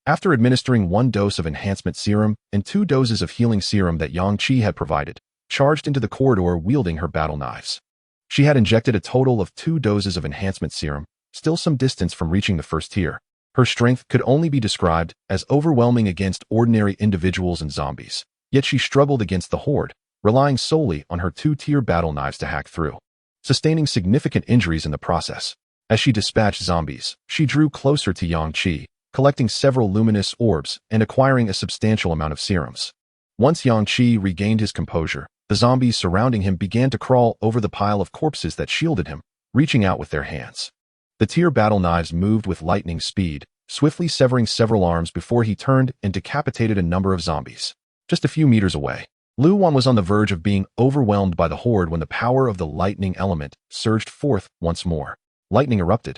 After administering 1 dose of enhancement serum and 2 doses of healing serum that Yang Qi had provided, charged into the corridor wielding her battle knives. She had injected a total of 2 doses of enhancement serum, still some distance from reaching the first tier. Her strength could only be described as overwhelming against ordinary individuals and zombies, yet she struggled against the horde, relying solely on her 2-tier battle knives to hack through, sustaining significant injuries in the process. As she dispatched zombies, she drew closer to Yang Qi, collecting several luminous orbs and acquiring a substantial amount of serums. Once Yang Qi regained his composure, the zombies surrounding him began to crawl over the pile of corpses that shielded him, reaching out with their hands. The tier battle knives moved with lightning speed, swiftly severing several arms before he turned and decapitated a number of zombies. Just a few meters away, Lu Wan was on the verge of being overwhelmed by the horde when the power of the lightning element surged forth once more. Lightning erupted,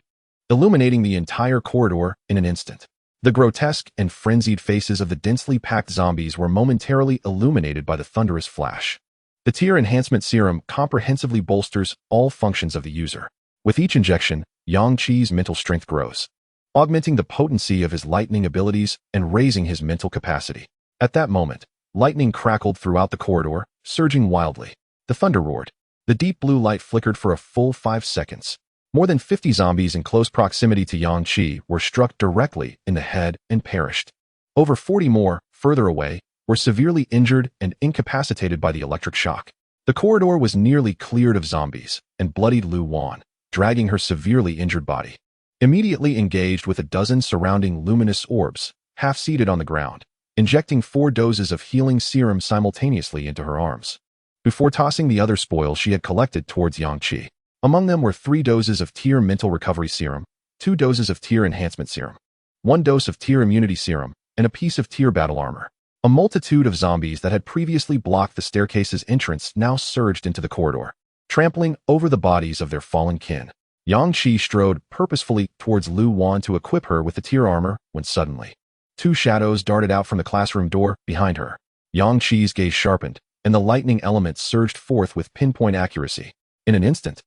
illuminating the entire corridor in an instant. The grotesque and frenzied faces of the densely packed zombies were momentarily illuminated by the thunderous flash. The tier enhancement serum comprehensively bolsters all functions of the user. With each injection, Yang Qi's mental strength grows, augmenting the potency of his lightning abilities and raising his mental capacity. At that moment, lightning crackled throughout the corridor, surging wildly. The thunder roared. The deep blue light flickered for a full 5 seconds. More than 50 zombies in close proximity to Yang Qi were struck directly in the head and perished. Over 40 more, further away, were severely injured and incapacitated by the electric shock. The corridor was nearly cleared of zombies, and bloodied Lu Wan, dragging her severely injured body, immediately engaged with a dozen surrounding luminous orbs, half-seated on the ground, injecting 4 doses of healing serum simultaneously into her arms. before tossing the other spoils she had collected towards Yang Qi. Among them were 3 doses of Tear Mental Recovery Serum, 2 doses of Tear Enhancement Serum, 1 dose of Tear Immunity Serum, and a piece of Tear Battle Armor. A multitude of zombies that had previously blocked the staircase's entrance now surged into the corridor, trampling over the bodies of their fallen kin. Yang Qi strode purposefully towards Lu Wan to equip her with the Tear Armor when suddenly 2 shadows darted out from the classroom door behind her. Yang Qi's gaze sharpened, and the lightning element surged forth with pinpoint accuracy. In an instant,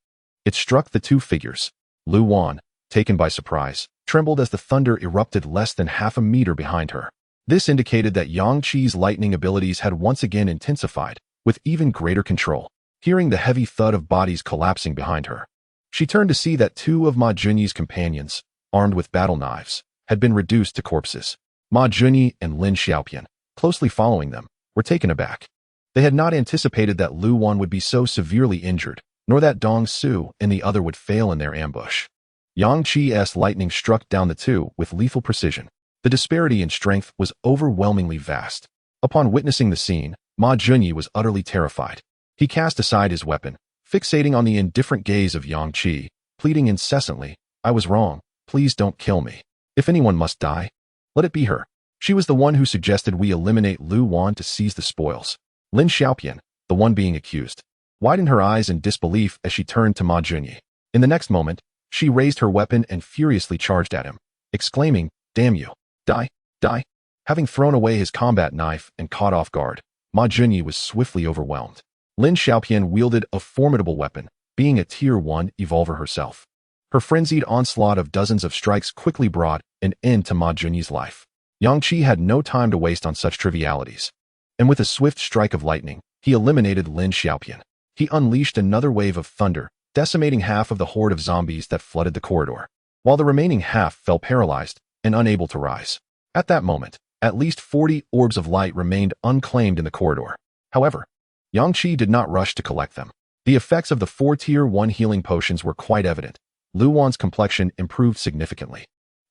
it struck the 2 figures. Lu Wan, taken by surprise, trembled as the thunder erupted less than half a meter behind her. This indicated that Yang Qi's lightning abilities had once again intensified, with even greater control. Hearing the heavy thud of bodies collapsing behind her, she turned to see that 2 of Ma Junyi's companions, armed with battle knives, had been reduced to corpses. Ma Junyi and Lin Xiaopian, closely following them, were taken aback. They had not anticipated that Lu Wan would be so severely injured, nor that Dong Su and the other would fail in their ambush. Yang Qi's lightning struck down the 2 with lethal precision. The disparity in strength was overwhelmingly vast. Upon witnessing the scene, Ma Junyi was utterly terrified. He cast aside his weapon, fixating on the indifferent gaze of Yang Qi, pleading incessantly, "I was wrong, please don't kill me. If anyone must die, let it be her." She was the one who suggested we eliminate Lu Wan to seize the spoils. Lin Xiaopian, the one being accused, widened her eyes in disbelief as she turned to Ma Junyi. In the next moment, she raised her weapon and furiously charged at him, exclaiming, "Damn you! Die! Die!" Having thrown away his combat knife and caught off guard, Ma Junyi was swiftly overwhelmed. Lin Xiaopian wielded a formidable weapon, being a Tier 1 evolver herself. Her frenzied onslaught of dozens of strikes quickly brought an end to Ma Junyi's life. Yang Qi had no time to waste on such trivialities, and with a swift strike of lightning, he eliminated Lin Xiaopian. He unleashed another wave of thunder, decimating half of the horde of zombies that flooded the corridor, while the remaining half fell paralyzed and unable to rise. At that moment, at least 40 orbs of light remained unclaimed in the corridor. However, Yang Qi did not rush to collect them. The effects of the 4 Tier 1 healing potions were quite evident. Lu Wan's complexion improved significantly,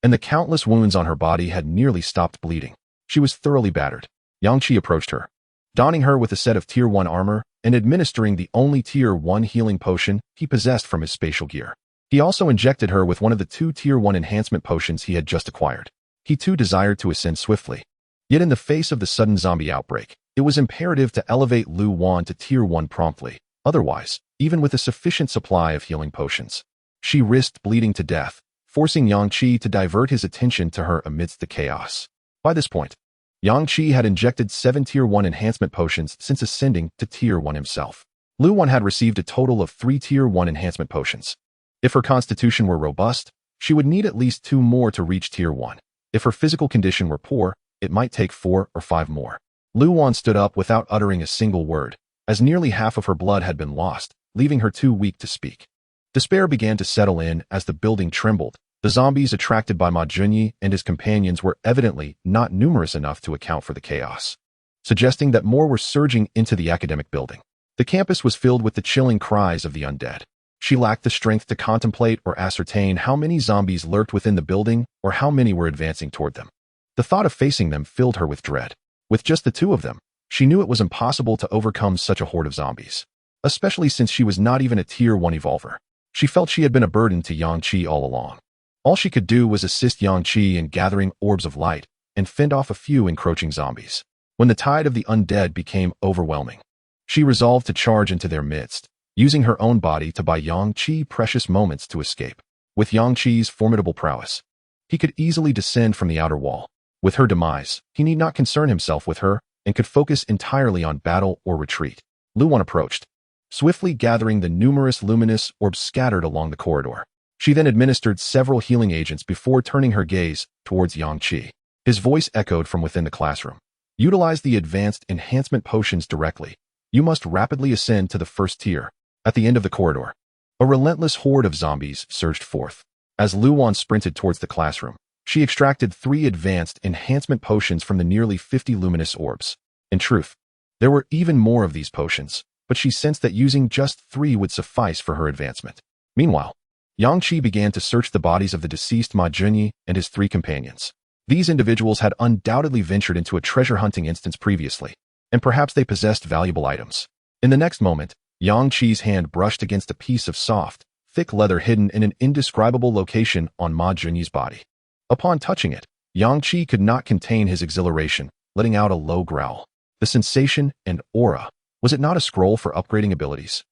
and the countless wounds on her body had nearly stopped bleeding. She was thoroughly battered. Yang Qi approached her, donning her with a set of Tier 1 armor and administering the only Tier 1 healing potion he possessed from his spatial gear. He also injected her with one of the 2 Tier 1 enhancement potions he had just acquired. He too desired to ascend swiftly. Yet in the face of the sudden zombie outbreak, it was imperative to elevate Lu Wan to Tier 1 promptly. Otherwise, even with a sufficient supply of healing potions, she risked bleeding to death, forcing Yang Qi to divert his attention to her amidst the chaos. By this point, Yang Qi had injected 7 Tier 1 enhancement potions since ascending to Tier 1 himself. Lu Wan had received a total of 3 Tier 1 enhancement potions. If her constitution were robust, she would need at least 2 more to reach Tier 1. If her physical condition were poor, it might take 4 or 5 more. Lu Wan stood up without uttering a single word, as nearly half of her blood had been lost, leaving her too weak to speak. Despair began to settle in as the building trembled. The zombies attracted by Ma Junyi and his companions were evidently not numerous enough to account for the chaos, suggesting that more were surging into the academic building. The campus was filled with the chilling cries of the undead. She lacked the strength to contemplate or ascertain how many zombies lurked within the building or how many were advancing toward them. The thought of facing them filled her with dread. With just the 2 of them, she knew it was impossible to overcome such a horde of zombies, especially since she was not even a Tier 1 evolver. She felt she had been a burden to Yang Qi all along. All she could do was assist Yang Qi in gathering orbs of light and fend off a few encroaching zombies. When the tide of the undead became overwhelming, she resolved to charge into their midst, using her own body to buy Yang Qi precious moments to escape. With Yang Qi's formidable prowess, he could easily descend from the outer wall. With her demise, he need not concern himself with her and could focus entirely on battle or retreat. Lu Wan approached, swiftly gathering the numerous luminous orbs scattered along the corridor. She then administered several healing agents before turning her gaze towards Yang Qi. His voice echoed from within the classroom. Utilize the advanced enhancement potions directly. You must rapidly ascend to the first tier. At the end of the corridor, a relentless horde of zombies surged forth. As Lu Wan sprinted towards the classroom, she extracted 3 advanced enhancement potions from the nearly 50 luminous orbs. In truth, there were even more of these potions, but she sensed that using just 3 would suffice for her advancement. Meanwhile, Yang Qi began to search the bodies of the deceased Ma Junyi and his 3 companions. These individuals had undoubtedly ventured into a treasure hunting instance previously, and perhaps they possessed valuable items. In the next moment, Yang Qi's hand brushed against a piece of soft, thick leather hidden in an indescribable location on Ma Junyi's body. Upon touching it, Yang Qi could not contain his exhilaration, letting out a low growl. The sensation and aura. Was it not a scroll for upgrading abilities?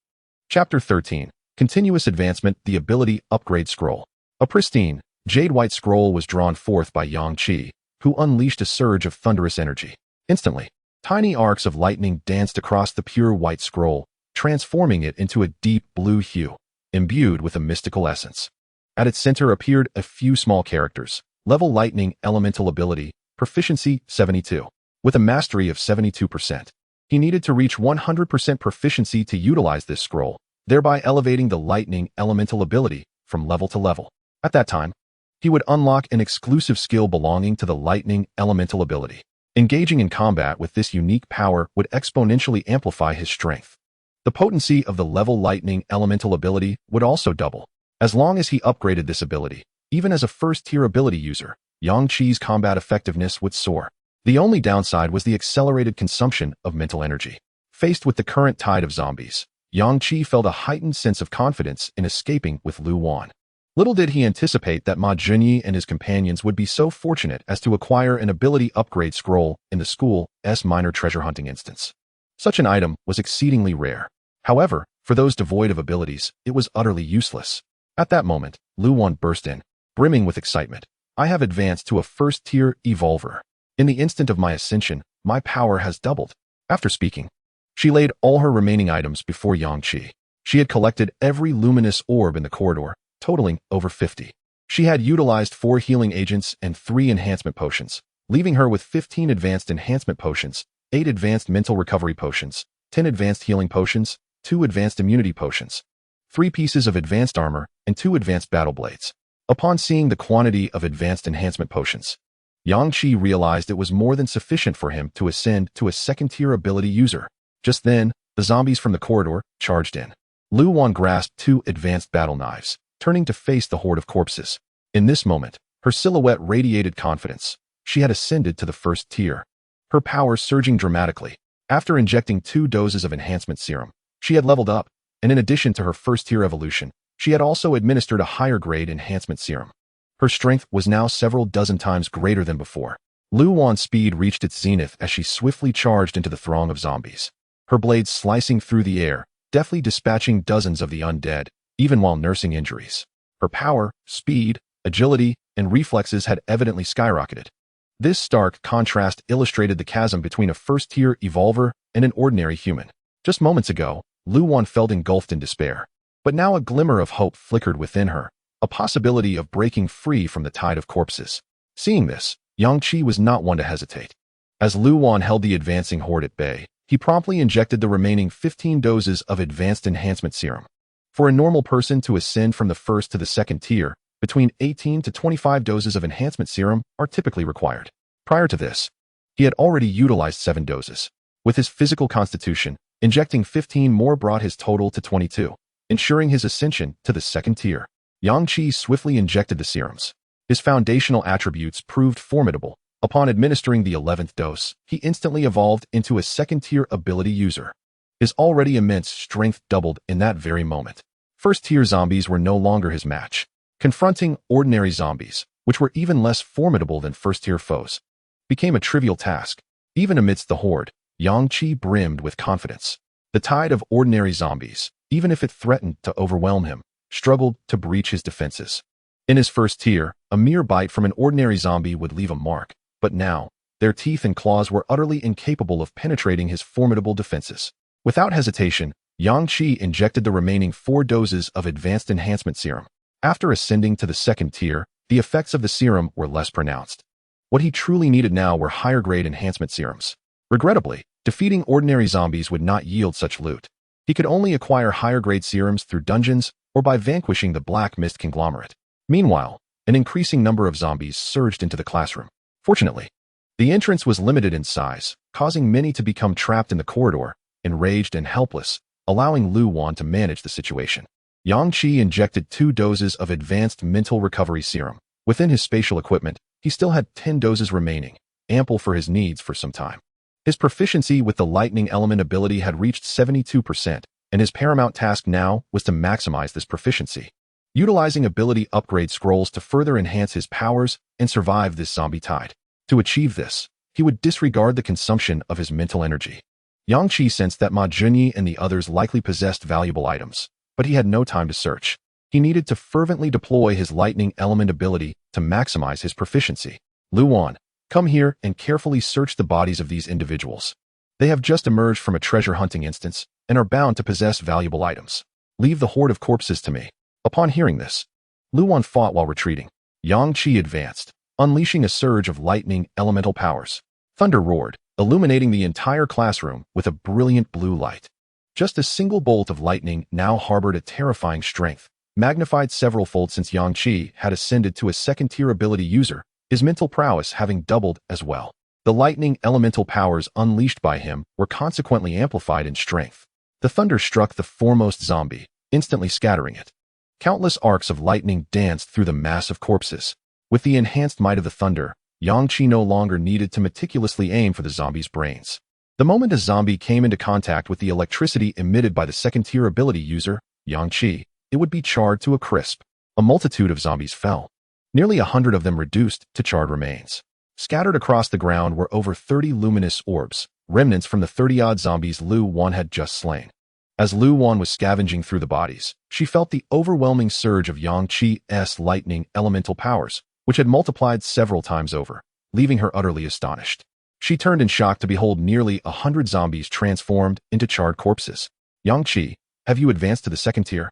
Chapter 13. Continuous Advancement, the Ability Upgrade Scroll. A pristine, jade-white scroll was drawn forth by Yang Qi, who unleashed a surge of thunderous energy. Instantly, tiny arcs of lightning danced across the pure white scroll, transforming it into a deep blue hue, imbued with a mystical essence. At its center appeared a few small characters. Level Lightning Elemental Ability, Proficiency 72. With a mastery of 72%. He needed to reach 100% proficiency to utilize this scroll, thereby elevating the Lightning Elemental Ability from level to level. At that time, he would unlock an exclusive skill belonging to the Lightning Elemental Ability. Engaging in combat with this unique power would exponentially amplify his strength. The potency of the Level Lightning Elemental Ability would also double. As long as he upgraded this ability, even as a first-tier ability user, Yang Qi's combat effectiveness would soar. The only downside was the accelerated consumption of mental energy. Faced with the current tide of zombies, Yang Qi felt a heightened sense of confidence in escaping with Lu Wan. Little did he anticipate that Ma Junyi and his companions would be so fortunate as to acquire an ability upgrade scroll in the school's minor treasure hunting instance. Such an item was exceedingly rare. However, for those devoid of abilities, it was utterly useless. At that moment, Lu Wan burst in, brimming with excitement. I have advanced to a first-tier evolver. In the instant of my ascension, my power has doubled. After speaking, she laid all her remaining items before Yang Qi. She had collected every luminous orb in the corridor, totaling over 50. She had utilized 4 healing agents and 3 enhancement potions, leaving her with 15 advanced enhancement potions, 8 advanced mental recovery potions, 10 advanced healing potions, 2 advanced immunity potions, 3 pieces of advanced armor, and 2 advanced battle blades. Upon seeing the quantity of advanced enhancement potions, Yang Qi realized it was more than sufficient for him to ascend to a second-tier ability user. Just then, the zombies from the corridor charged in. Lu Wan grasped 2 advanced battle knives, turning to face the horde of corpses. In this moment, her silhouette radiated confidence. She had ascended to the first tier, her power surging dramatically. After injecting 2 doses of enhancement serum, she had leveled up, and in addition to her first-tier evolution, she had also administered a higher-grade enhancement serum. Her strength was now several dozen times greater than before. Lu Wan's speed reached its zenith as she swiftly charged into the throng of zombies, her blades slicing through the air, deftly dispatching dozens of the undead, even while nursing injuries. Her power, speed, agility, and reflexes had evidently skyrocketed. This stark contrast illustrated the chasm between a first-tier evolver and an ordinary human. Just moments ago, Lu Wan felt engulfed in despair, but now a glimmer of hope flickered within her, a possibility of breaking free from the tide of corpses. Seeing this, Yang Qi was not one to hesitate. As Lu Wan held the advancing horde at bay, he promptly injected the remaining 15 doses of advanced enhancement serum. For a normal person to ascend from the first to the second tier, between 18 to 25 doses of enhancement serum are typically required. Prior to this, he had already utilized 7 doses. With his physical constitution, injecting 15 more brought his total to 22, ensuring his ascension to the second tier. Yang Qi swiftly injected the serums. His foundational attributes proved formidable. Upon administering the 11th dose, he instantly evolved into a second-tier ability user. His already immense strength doubled in that very moment. First-tier zombies were no longer his match. Confronting ordinary zombies, which were even less formidable than first-tier foes, became a trivial task. Even amidst the horde, Yang Qi brimmed with confidence. The tide of ordinary zombies, even if it threatened to overwhelm him, struggled to breach his defenses. In his first tier, a mere bite from an ordinary zombie would leave a mark, but now, their teeth and claws were utterly incapable of penetrating his formidable defenses. Without hesitation, Yang Qi injected the remaining 4 doses of advanced enhancement serum. After ascending to the second tier, the effects of the serum were less pronounced. What he truly needed now were higher-grade enhancement serums. Regrettably, defeating ordinary zombies would not yield such loot. He could only acquire higher-grade serums through dungeons or by vanquishing the Black Mist conglomerate. Meanwhile, an increasing number of zombies surged into the classroom. Fortunately, the entrance was limited in size, causing many to become trapped in the corridor, enraged and helpless, allowing Lu Wan to manage the situation. Yang Qi injected 2 doses of advanced mental recovery serum. Within his spatial equipment, he still had 10 doses remaining, ample for his needs for some time. His proficiency with the lightning element ability had reached 72%, and his paramount task now was to maximize this proficiency, utilizing ability upgrade scrolls to further enhance his powers and survive this zombie tide. To achieve this, he would disregard the consumption of his mental energy. Yang Qi sensed that Ma Junyi and the others likely possessed valuable items, but he had no time to search. He needed to fervently deploy his lightning element ability to maximize his proficiency. Lu Wan, come here and carefully search the bodies of these individuals. They have just emerged from a treasure hunting instance and are bound to possess valuable items. Leave the horde of corpses to me. Upon hearing this, Lu Wan fought while retreating. Yang Qi advanced, unleashing a surge of lightning elemental powers. Thunder roared, illuminating the entire classroom with a brilliant blue light. Just a single bolt of lightning now harbored a terrifying strength, magnified several-fold since Yang Qi had ascended to a second-tier ability user, his mental prowess having doubled as well. The lightning elemental powers unleashed by him were consequently amplified in strength. The thunder struck the foremost zombie, instantly scattering it. Countless arcs of lightning danced through the mass of corpses. With the enhanced might of the thunder, Yang Qi no longer needed to meticulously aim for the zombie's brains. The moment a zombie came into contact with the electricity emitted by the second-tier ability user, Yang Qi, it would be charred to a crisp. A multitude of zombies fell. Nearly 100 of them reduced to charred remains. Scattered across the ground were over 30 luminous orbs, remnants from the 30-odd zombies Lu Wan had just slain. As Lu Wan was scavenging through the bodies, she felt the overwhelming surge of Yang Qi's lightning elemental powers, which had multiplied several times over, leaving her utterly astonished. She turned in shock to behold nearly 100 zombies transformed into charred corpses. Yang Qi, have you advanced to the second tier?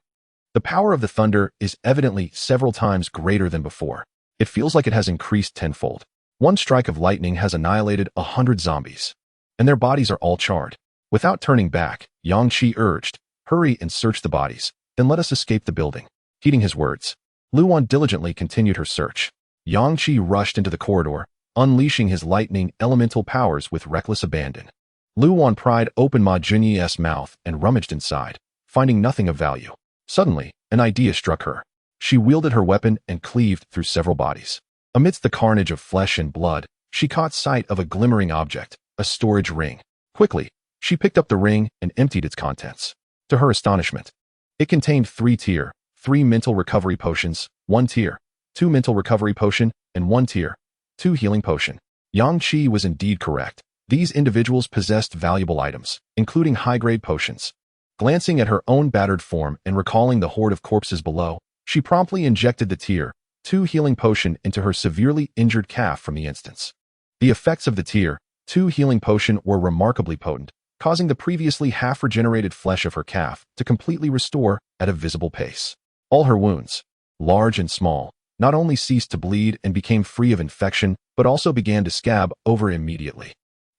The power of the thunder is evidently several times greater than before. It feels like it has increased tenfold. One strike of lightning has annihilated 100 zombies, and their bodies are all charred. Without turning back, Yang Qi urged, hurry and search the bodies, then let us escape the building. Heeding his words, Lu Wan diligently continued her search. Yang Qi rushed into the corridor, unleashing his lightning elemental powers with reckless abandon. Lu Wan pried open Ma Junyi's mouth and rummaged inside, finding nothing of value. Suddenly, an idea struck her. She wielded her weapon and cleaved through several bodies. Amidst the carnage of flesh and blood, she caught sight of a glimmering object, a storage ring. Quickly, she picked up the ring and emptied its contents. To her astonishment, it contained 3 tier, 3 mental recovery potions, 1 tier, 2 mental recovery potion, and 1 tier, 2 healing potion. Yang Qi was indeed correct. These individuals possessed valuable items, including high-grade potions. Glancing at her own battered form and recalling the horde of corpses below, she promptly injected the tier 2 healing potion into her severely injured calf from the instance. The effects of the tier 2 healing potion were remarkably potent, causing the previously half-regenerated flesh of her calf to completely restore at a visible pace. All her wounds, large and small, not only ceased to bleed and became free of infection, but also began to scab over immediately.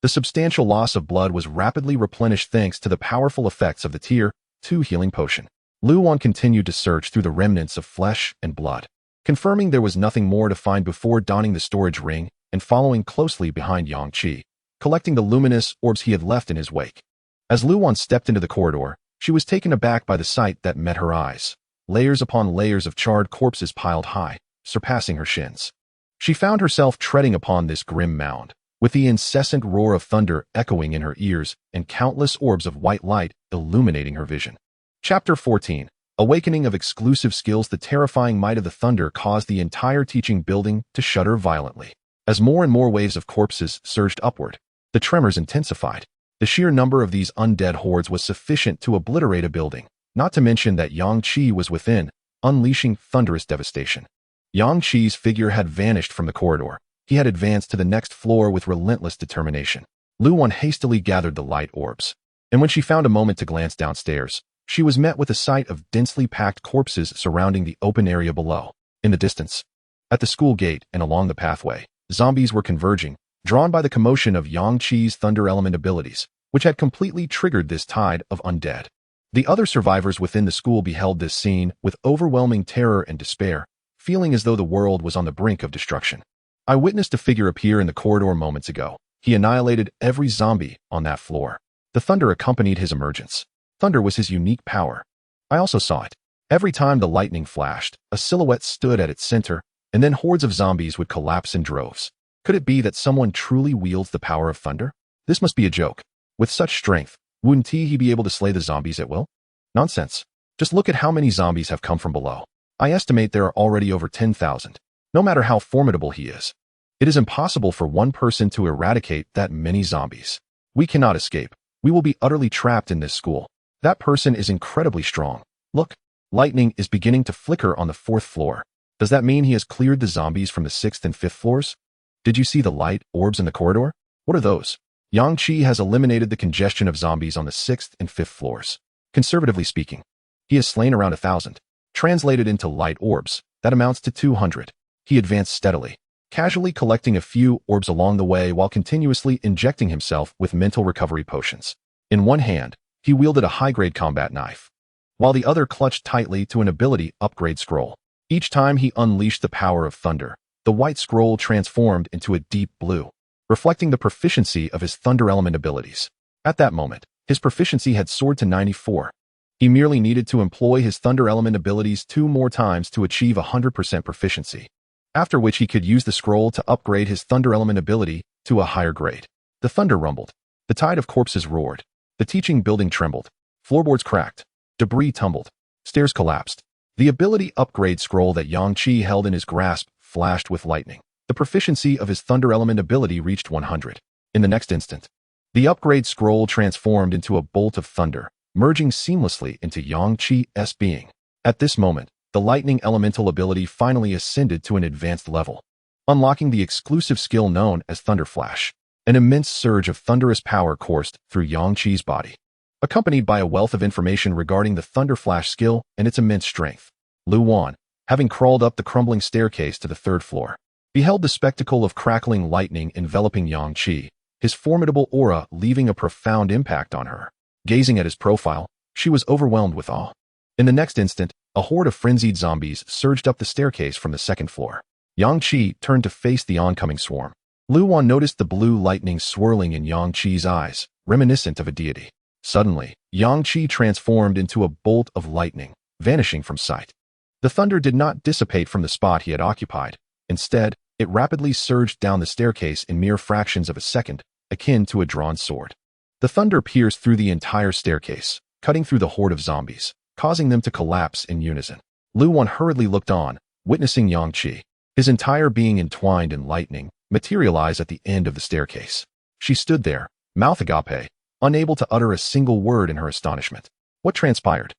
The substantial loss of blood was rapidly replenished thanks to the powerful effects of the tier 2 healing potion. Lu Wan continued to search through the remnants of flesh and blood, confirming there was nothing more to find before donning the storage ring and following closely behind Yang Qi, collecting the luminous orbs he had left in his wake. As Lu Wan stepped into the corridor, she was taken aback by the sight that met her eyes. Layers upon layers of charred corpses piled high, surpassing her shins. She found herself treading upon this grim mound, with the incessant roar of thunder echoing in her ears and countless orbs of white light illuminating her vision. Chapter 14. Awakening of exclusive skills. The terrifying might of the thunder caused the entire teaching building to shudder violently. As more and more waves of corpses surged upward, the tremors intensified. The sheer number of these undead hordes was sufficient to obliterate a building, not to mention that Yang Qi was within, unleashing thunderous devastation. Yang Qi's figure had vanished from the corridor. He had advanced to the next floor with relentless determination. Lu Wan hastily gathered the light orbs, and when she found a moment to glance downstairs, she was met with a sight of densely packed corpses surrounding the open area below. In the distance, at the school gate and along the pathway, zombies were converging, drawn by the commotion of Yang Qi's thunder element abilities, which had completely triggered this tide of undead. The other survivors within the school beheld this scene with overwhelming terror and despair, feeling as though the world was on the brink of destruction. I witnessed a figure appear in the corridor moments ago. He annihilated every zombie on that floor. The thunder accompanied his emergence. Thunder was his unique power. I also saw it. Every time the lightning flashed, a silhouette stood at its center, and then hordes of zombies would collapse in droves. Could it be that someone truly wields the power of thunder? This must be a joke. With such strength, wouldn't he be able to slay the zombies at will? Nonsense. Just look at how many zombies have come from below. I estimate there are already over 10,000. No matter how formidable he is, it is impossible for one person to eradicate that many zombies. We cannot escape. We will be utterly trapped in this school. That person is incredibly strong. Look, lightning is beginning to flicker on the 4th floor. Does that mean he has cleared the zombies from the 6th and 5th floors? Did you see the light orbs in the corridor? What are those? Yang Qi has eliminated the congestion of zombies on the 6th and 5th floors. Conservatively speaking, he has slain around 1,000. Translated into light orbs, that amounts to 200. He advanced steadily, casually collecting a few orbs along the way while continuously injecting himself with mental recovery potions. In one hand, he wielded a high-grade combat knife, while the other clutched tightly to an ability upgrade scroll. Each time he unleashed the power of thunder, the white scroll transformed into a deep blue, reflecting the proficiency of his thunder element abilities. At that moment, his proficiency had soared to 94. He merely needed to employ his thunder element abilities 2 more times to achieve 100% proficiency, after which he could use the scroll to upgrade his thunder element ability to a higher grade. The thunder rumbled. The tide of corpses roared. The teaching building trembled. Floorboards cracked. Debris tumbled. Stairs collapsed. The ability upgrade scroll that Yang Qi held in his grasp flashed with lightning. The proficiency of his thunder element ability reached 100. In the next instant, the upgrade scroll transformed into a bolt of thunder, merging seamlessly into Yang Qi's being. At this moment, the lightning elemental ability finally ascended to an advanced level, unlocking the exclusive skill known as Thunder Flash. An immense surge of thunderous power coursed through Yang Qi's body, accompanied by a wealth of information regarding the Thunder Flash skill and its immense strength. Lu Wan, having crawled up the crumbling staircase to the 3rd floor, beheld the spectacle of crackling lightning enveloping Yang Qi, his formidable aura leaving a profound impact on her. Gazing at his profile, she was overwhelmed with awe. In the next instant, a horde of frenzied zombies surged up the staircase from the 2nd floor. Yang Qi turned to face the oncoming swarm. Lu Wan noticed the blue lightning swirling in Yang Qi's eyes, reminiscent of a deity. Suddenly, Yang Qi transformed into a bolt of lightning, vanishing from sight. The thunder did not dissipate from the spot he had occupied. Instead, it rapidly surged down the staircase in mere fractions of a second, akin to a drawn sword. The thunder pierced through the entire staircase, cutting through the horde of zombies, causing them to collapse in unison. Lu Wan hurriedly looked on, witnessing Yang Qi, his entire being entwined in lightning, materialize at the end of the staircase. She stood there, mouth agape, unable to utter a single word in her astonishment. What transpired?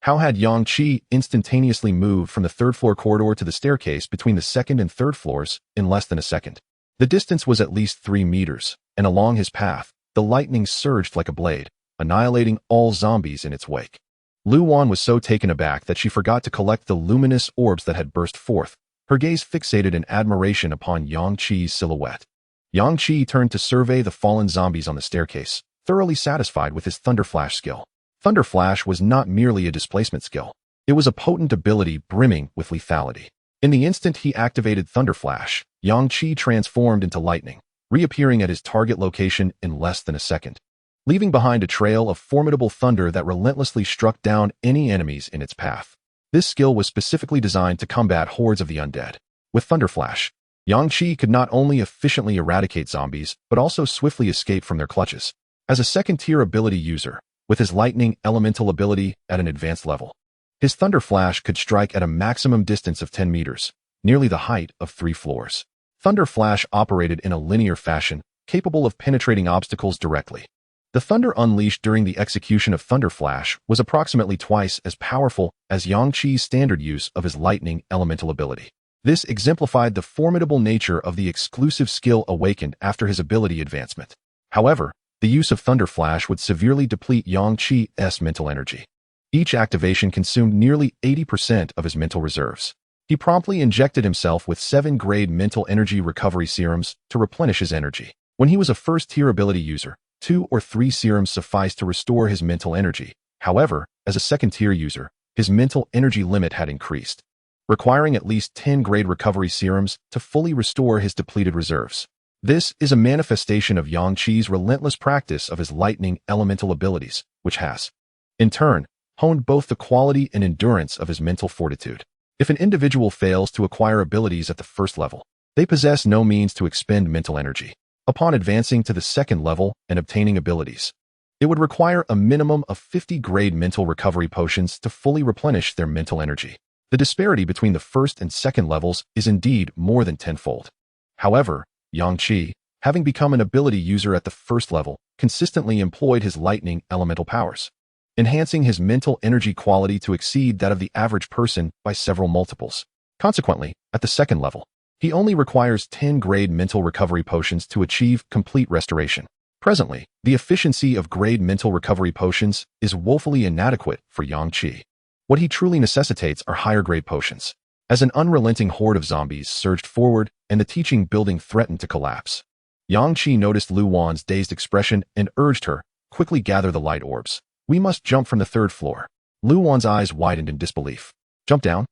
How had Yang Qi instantaneously moved from the 3rd floor corridor to the staircase between the 2nd and 3rd floors in less than a second? The distance was at least 3 meters, and along his path, the lightning surged like a blade, annihilating all zombies in its wake. Lu Wan was so taken aback that she forgot to collect the luminous orbs that had burst forth, her gaze fixated in admiration upon Yang Qi's silhouette. Yang Qi turned to survey the fallen zombies on the staircase, thoroughly satisfied with his Thunder Flash skill. Thunder Flash was not merely a displacement skill. It was a potent ability brimming with lethality. In the instant he activated Thunder Flash, Yang Qi transformed into lightning, reappearing at his target location in less than a second, leaving behind a trail of formidable thunder that relentlessly struck down any enemies in its path. This skill was specifically designed to combat hordes of the undead. With Thunder Flash, Yang Qi could not only efficiently eradicate zombies, but also swiftly escape from their clutches. As a second-tier ability user, with his lightning elemental ability at an advanced level, his Thunder Flash could strike at a maximum distance of 10 meters, nearly the height of 3 floors. Thunder Flash operated in a linear fashion, capable of penetrating obstacles directly. The thunder unleashed during the execution of Thunder Flash was approximately twice as powerful as Yang Qi's standard use of his lightning elemental ability. This exemplified the formidable nature of the exclusive skill awakened after his ability advancement. However, the use of Thunder Flash would severely deplete Yang Qi's mental energy. Each activation consumed nearly 80% of his mental reserves. He promptly injected himself with 7-grade mental energy recovery serums to replenish his energy. When he was a first-tier ability user, 2 or 3 serums sufficed to restore his mental energy. However, as a second-tier user, his mental energy limit had increased, requiring at least 10-grade recovery serums to fully restore his depleted reserves. This is a manifestation of Yang Qi's relentless practice of his lightning elemental abilities, which has, in turn, honed both the quality and endurance of his mental fortitude. If an individual fails to acquire abilities at the first level, they possess no means to expend mental energy. upon advancing to the second level and obtaining abilities. It would require a minimum of 50 grade mental recovery potions to fully replenish their mental energy. The disparity between the first and second levels is indeed more than tenfold. However, Yang Qi, having become an ability user at the first level, consistently employed his lightning elemental powers, enhancing his mental energy quality to exceed that of the average person by several multiples. Consequently, at the second level, he only requires 10 grade mental recovery potions to achieve complete restoration. Presently, the efficiency of grade mental recovery potions is woefully inadequate for Yang Qi. What he truly necessitates are higher grade potions. As an unrelenting horde of zombies surged forward and the teaching building threatened to collapse, Yang Qi noticed Lu Wan's dazed expression and urged her, quickly gather the light orbs. We must jump from the third floor. Lu Wan's eyes widened in disbelief. Jump down?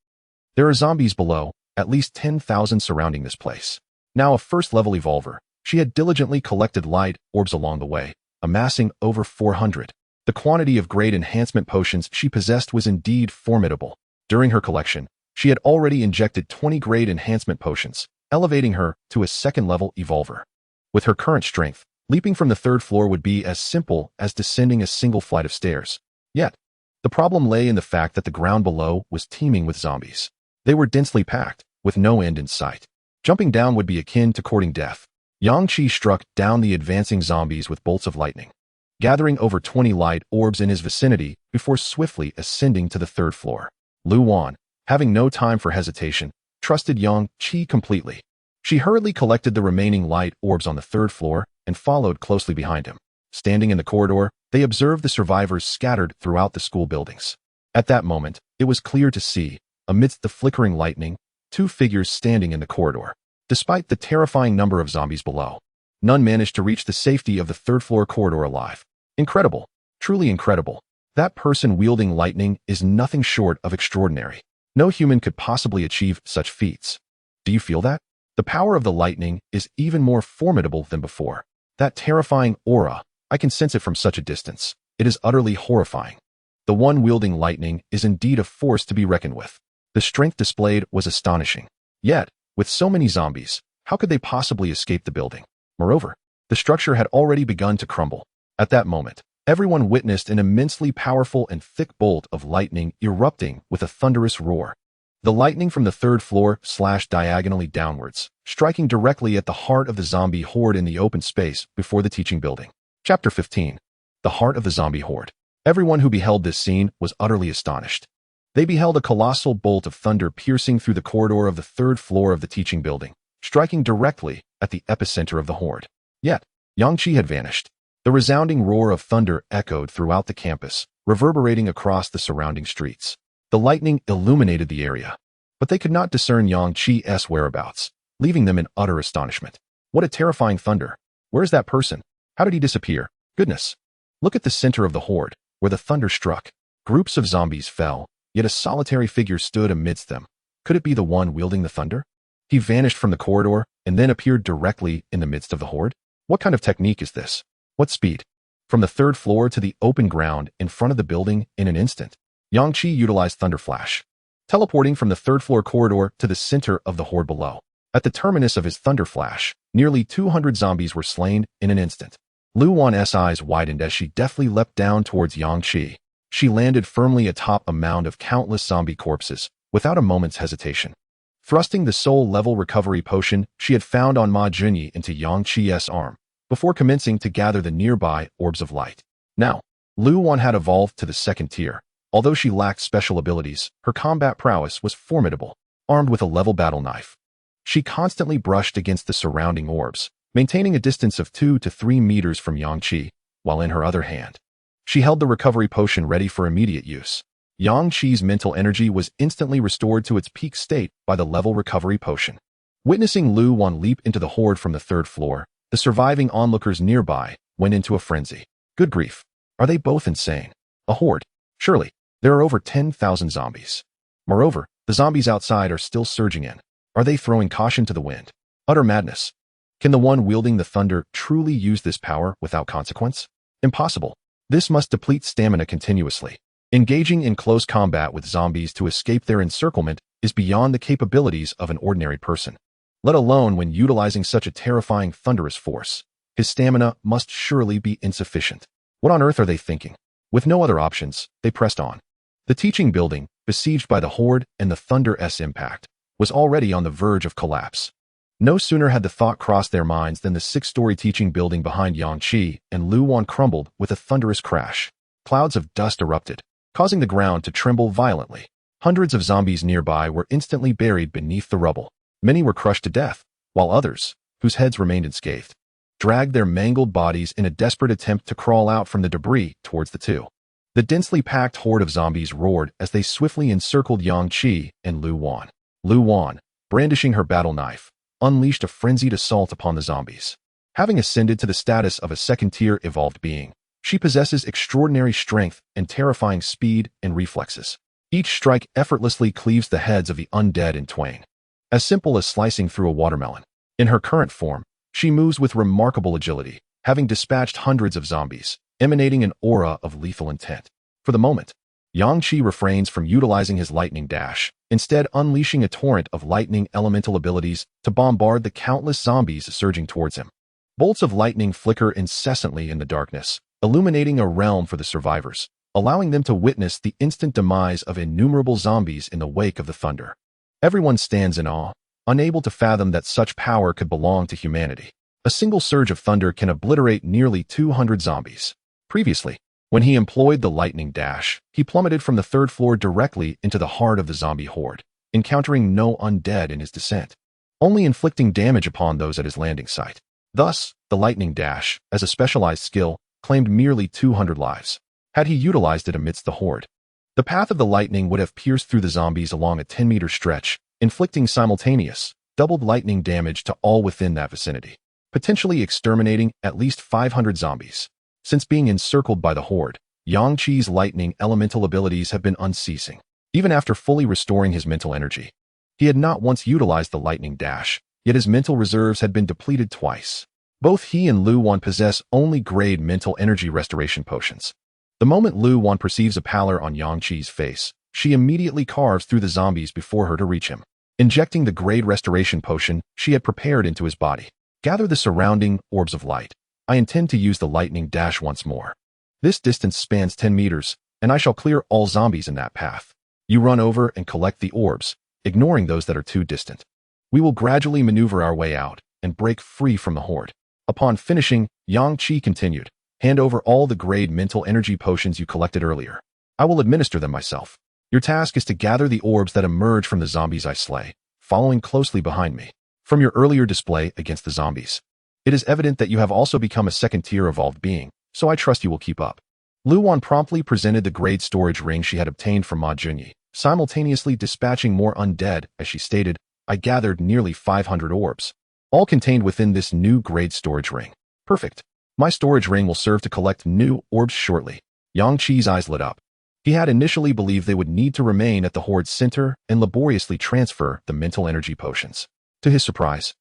There are zombies below, at least 10,000 surrounding this place. Now a first-level evolver, she had diligently collected light orbs along the way, amassing over 400. The quantity of grade enhancement potions she possessed was indeed formidable. During her collection, she had already injected 20 grade enhancement potions, elevating her to a second-level evolver. With her current strength, leaping from the third floor would be as simple as descending a single flight of stairs. Yet, the problem lay in the fact that the ground below was teeming with zombies. They were densely packed, with no end in sight. Jumping down would be akin to courting death. Yang Qi struck down the advancing zombies with bolts of lightning, gathering over 20 light orbs in his vicinity before swiftly ascending to the third floor. Lu Wan, having no time for hesitation, trusted Yang Qi completely. She hurriedly collected the remaining light orbs on the third floor and followed closely behind him. Standing in the corridor, they observed the survivors scattered throughout the school buildings. At that moment, it was clear to see, amidst the flickering lightning, two figures standing in the corridor. Despite the terrifying number of zombies below, none managed to reach the safety of the third-floor corridor alive. Incredible. Truly incredible. That person wielding lightning is nothing short of extraordinary. No human could possibly achieve such feats. Do you feel that? The power of the lightning is even more formidable than before. That terrifying aura, I can sense it from such a distance. It is utterly horrifying. The one wielding lightning is indeed a force to be reckoned with. The strength displayed was astonishing. Yet, with so many zombies, how could they possibly escape the building? Moreover, the structure had already begun to crumble. At that moment, everyone witnessed an immensely powerful and thick bolt of lightning erupting with a thunderous roar. The lightning from the third floor slashed diagonally downwards, striking directly at the heart of the zombie horde in the open space before the teaching building. Chapter 15. The Heart of the Zombie Horde. Everyone who beheld this scene was utterly astonished. They beheld a colossal bolt of thunder piercing through the corridor of the third floor of the teaching building, striking directly at the epicenter of the horde. Yet, Yang Qi had vanished. The resounding roar of thunder echoed throughout the campus, reverberating across the surrounding streets. The lightning illuminated the area, but they could not discern Yang Qi's whereabouts, leaving them in utter astonishment. What a terrifying thunder! Where is that person? How did he disappear? Goodness! Look at the center of the horde, where the thunder struck. Groups of zombies fell, yet a solitary figure stood amidst them. Could it be the one wielding the thunder? He vanished from the corridor and then appeared directly in the midst of the horde. What kind of technique is this? What speed? From the third floor to the open ground in front of the building in an instant. Yang Qi utilized Thunder Flash, teleporting from the third floor corridor to the center of the horde below. At the terminus of his Thunder Flash, nearly 200 zombies were slain in an instant. Lu Wan's eyes widened as she deftly leapt down towards Yang Qi. She landed firmly atop a mound of countless zombie corpses, without a moment's hesitation. Thrusting the soul-level recovery potion she had found on Ma Junyi into Yang Qi's arm, before commencing to gather the nearby orbs of light. Now, Lu Wan had evolved to the second tier. Although she lacked special abilities, her combat prowess was formidable. Armed with a level battle knife, she constantly brushed against the surrounding orbs, maintaining a distance of 2 to 3 meters from Yang Qi, while in her other hand, she held the recovery potion ready for immediate use. Yang Qi's mental energy was instantly restored to its peak state by the level recovery potion. Witnessing Lu Wan leap into the horde from the third floor, the surviving onlookers nearby went into a frenzy. Good grief! Are they both insane? A horde? Surely. There are over 10,000 zombies. Moreover, the zombies outside are still surging in. Are they throwing caution to the wind? Utter madness. Can the one wielding the thunder truly use this power without consequence? Impossible. This must deplete stamina continuously. Engaging in close combat with zombies to escape their encirclement is beyond the capabilities of an ordinary person. let alone when utilizing such a terrifying thunderous force. His stamina must surely be insufficient. What on earth are they thinking? With no other options, they pressed on. The teaching building, besieged by the horde and the thunder's impact, was already on the verge of collapse. No sooner had the thought crossed their minds than the 6-story teaching building behind Yang Qi and Lu Wan crumbled with a thunderous crash. Clouds of dust erupted, causing the ground to tremble violently. Hundreds of zombies nearby were instantly buried beneath the rubble. Many were crushed to death, while others, whose heads remained unscathed, dragged their mangled bodies in a desperate attempt to crawl out from the debris towards the two. The densely packed horde of zombies roared as they swiftly encircled Yang Qi and Lu Wan. Lu Wan, brandishing her battle knife, unleashed a frenzied assault upon the zombies. Having ascended to the status of a second-tier evolved being, she possesses extraordinary strength and terrifying speed and reflexes. Each strike effortlessly cleaves the heads of the undead in twain, as simple as slicing through a watermelon. In her current form, she moves with remarkable agility, having dispatched hundreds of zombies, emanating an aura of lethal intent. For the moment, Yang Qi refrains from utilizing his lightning dash, instead unleashing a torrent of lightning elemental abilities to bombard the countless zombies surging towards him. Bolts of lightning flicker incessantly in the darkness, illuminating a realm for the survivors, allowing them to witness the instant demise of innumerable zombies in the wake of the thunder. Everyone stands in awe, unable to fathom that such power could belong to humanity. A single surge of thunder can obliterate nearly 200 zombies. Previously, when he employed the lightning dash, he plummeted from the 3rd floor directly into the heart of the zombie horde, encountering no undead in his descent, only inflicting damage upon those at his landing site. Thus, the lightning dash, as a specialized skill, claimed merely 200 lives. Had he utilized it amidst the horde, the path of the lightning would have pierced through the zombies along a 10-meter stretch, inflicting simultaneous, doubled lightning damage to all within that vicinity, potentially exterminating at least 500 zombies. Since being encircled by the horde, Yang Qi's lightning elemental abilities have been unceasing. Even after fully restoring his mental energy, he had not once utilized the lightning dash, yet his mental reserves had been depleted twice. Both he and Lu Wan possess only grade mental energy restoration potions. The moment Lu Wan perceives a pallor on Yang Qi's face, she immediately carves through the zombies before her to reach him, injecting the grade restoration potion she had prepared into his body. Gather the surrounding orbs of light. I intend to use the lightning dash once more. This distance spans 10 meters, and I shall clear all zombies in that path. You run over and collect the orbs, ignoring those that are too distant. We will gradually maneuver our way out and break free from the horde. Upon finishing, Yang Qi continued, hand over all the grade mental energy potions you collected earlier. I will administer them myself. Your task is to gather the orbs that emerge from the zombies I slay, following closely behind me. From your earlier display against the zombies, it is evident that you have also become a second-tier evolved being, so I trust you will keep up. Lu Wan promptly presented the grade storage ring she had obtained from Ma Junyi, simultaneously dispatching more undead. As she stated, I gathered nearly 500 orbs, all contained within this new grade storage ring. Perfect. My storage ring will serve to collect new orbs shortly. Yang Qi's eyes lit up. He had initially believed they would need to remain at the horde's center and laboriously transfer the mental energy potions. To his surprise,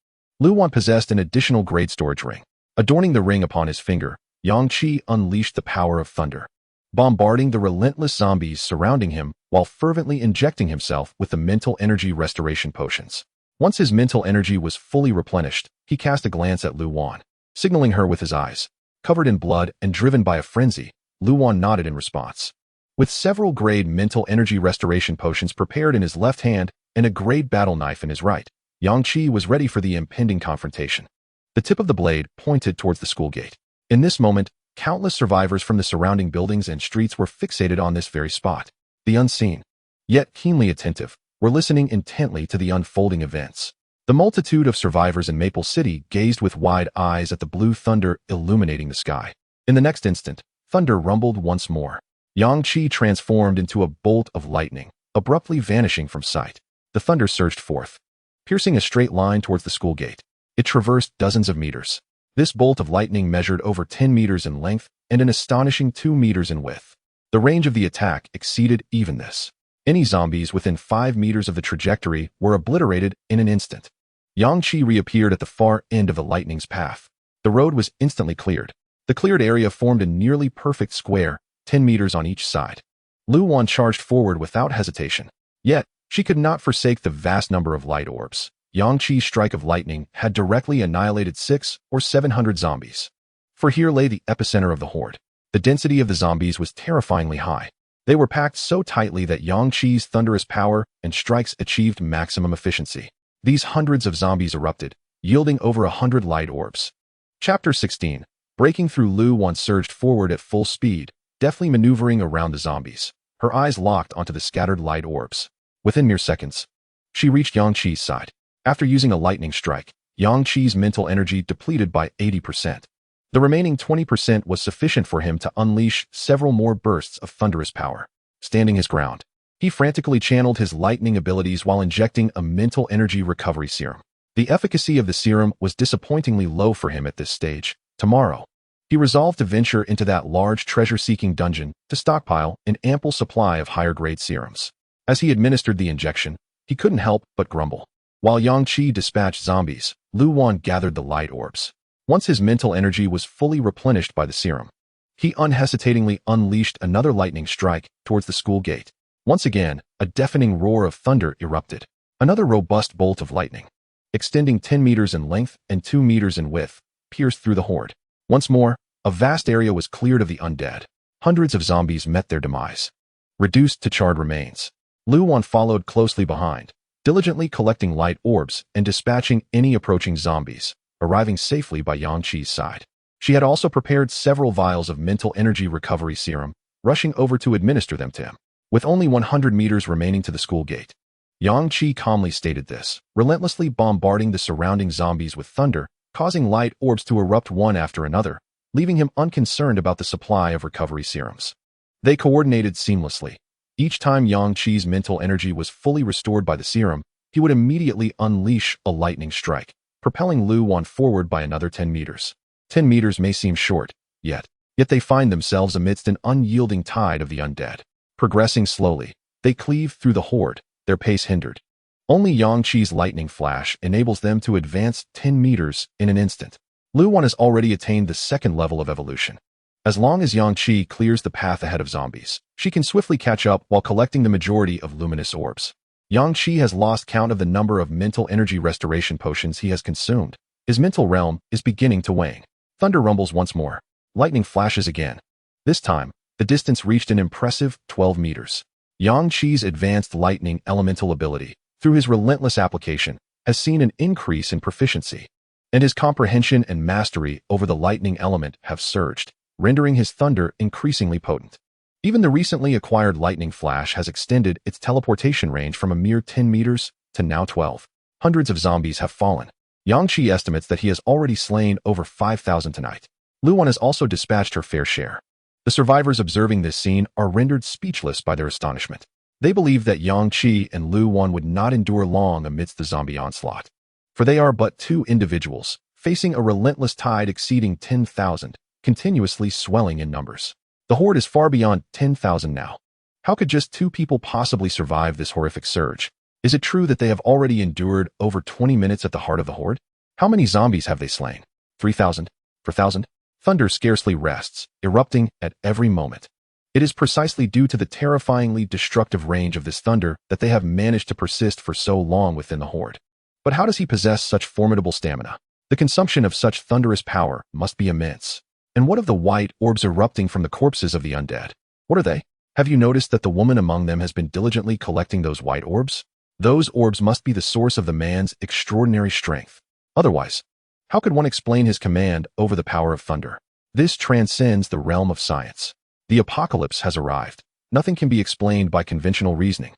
Lu Wan possessed an additional grade storage ring. Adorning the ring upon his finger, Yang Qi unleashed the power of thunder, bombarding the relentless zombies surrounding him while fervently injecting himself with the mental energy restoration potions. Once his mental energy was fully replenished, he cast a glance at Lu Wan, signaling her with his eyes. Covered in blood and driven by a frenzy, Lu Wan nodded in response. With several grade mental energy restoration potions prepared in his left hand and a grade battle knife in his right, Yang Qi was ready for the impending confrontation. The tip of the blade pointed towards the school gate. In this moment, countless survivors from the surrounding buildings and streets were fixated on this very spot. The unseen, yet keenly attentive, were listening intently to the unfolding events. The multitude of survivors in Maple City gazed with wide eyes at the blue thunder illuminating the sky. In the next instant, thunder rumbled once more. Yang Qi transformed into a bolt of lightning, abruptly vanishing from sight. The thunder surged forth, piercing a straight line towards the school gate. It traversed dozens of meters. This bolt of lightning measured over 10 meters in length and an astonishing 2 meters in width. The range of the attack exceeded even this. Any zombies within 5 meters of the trajectory were obliterated in an instant. Yang Qi reappeared at the far end of the lightning's path. The road was instantly cleared. The cleared area formed a nearly perfect square, 10 meters on each side. Lu Wan charged forward without hesitation. Yet, she could not forsake the vast number of light orbs. Yang Qi's strike of lightning had directly annihilated 600 or 700 zombies. For here lay the epicenter of the horde. The density of the zombies was terrifyingly high. They were packed so tightly that Yang Qi's thunderous power and strikes achieved maximum efficiency. These hundreds of zombies erupted, yielding over 100 light orbs. Chapter 16. Breaking through. Lu Wan surged forward at full speed, deftly maneuvering around the zombies, her eyes locked onto the scattered light orbs. Within mere seconds, she reached Yang Qi's side. After using a lightning strike, Yang Qi's mental energy depleted by 80%. The remaining 20% was sufficient for him to unleash several more bursts of thunderous power. Standing his ground, he frantically channeled his lightning abilities while injecting a mental energy recovery serum. The efficacy of the serum was disappointingly low for him at this stage. Tomorrow, he resolved to venture into that large treasure-seeking dungeon to stockpile an ample supply of higher-grade serums. As he administered the injection, he couldn't help but grumble. While Yang Qi dispatched zombies, Lu Wan gathered the light orbs. Once his mental energy was fully replenished by the serum, he unhesitatingly unleashed another lightning strike towards the school gate. Once again, a deafening roar of thunder erupted. Another robust bolt of lightning, extending 10 meters in length and 2 meters in width, pierced through the horde. Once more, a vast area was cleared of the undead. Hundreds of zombies met their demise, reduced to charred remains. Lu Wan followed closely behind, diligently collecting light orbs and dispatching any approaching zombies, arriving safely by Yang Qi's side. She had also prepared several vials of mental energy recovery serum, rushing over to administer them to him. With only 100 meters remaining to the school gate, Yang Qi calmly stated this, relentlessly bombarding the surrounding zombies with thunder, causing light orbs to erupt one after another, leaving him unconcerned about the supply of recovery serums. They coordinated seamlessly. Each time Yang Qi's mental energy was fully restored by the serum, he would immediately unleash a lightning strike, propelling Lu Wan forward by another 10 meters. 10 meters may seem short, yet they find themselves amidst an unyielding tide of the undead. Progressing slowly, they cleave through the horde, their pace hindered. Only Yang Qi's lightning flash enables them to advance 10 meters in an instant. Lu Wan has already attained the second level of evolution. As long as Yang Qi clears the path ahead of zombies, she can swiftly catch up while collecting the majority of luminous orbs. Yang Qi has lost count of the number of mental energy restoration potions he has consumed. His mental realm is beginning to wane. Thunder rumbles once more. Lightning flashes again. This time, the distance reached an impressive 12 meters. Yang Qi's advanced lightning elemental ability, through his relentless application, has seen an increase in proficiency, and his comprehension and mastery over the lightning element have surged, rendering his thunder increasingly potent. Even the recently acquired lightning flash has extended its teleportation range from a mere 10 meters to now 12. Hundreds of zombies have fallen. Yang Qi estimates that he has already slain over 5,000 tonight. Lu Wan has also dispatched her fair share. The survivors observing this scene are rendered speechless by their astonishment. They believe that Yang Qi and Lu Wan would not endure long amidst the zombie onslaught, for they are but two individuals, facing a relentless tide exceeding 10,000, continuously swelling in numbers. The horde is far beyond 10,000 now. How could just two people possibly survive this horrific surge? Is it true that they have already endured over 20 minutes at the heart of the horde? How many zombies have they slain? 3,000? 4,000? Thunder scarcely rests, erupting at every moment. It is precisely due to the terrifyingly destructive range of this thunder that they have managed to persist for so long within the horde. But how does he possess such formidable stamina? The consumption of such thunderous power must be immense. And what of the white orbs erupting from the corpses of the undead? What are they? Have you noticed that the woman among them has been diligently collecting those white orbs? Those orbs must be the source of the man's extraordinary strength. Otherwise, how could one explain his command over the power of thunder? This transcends the realm of science. The apocalypse has arrived. Nothing can be explained by conventional reasoning.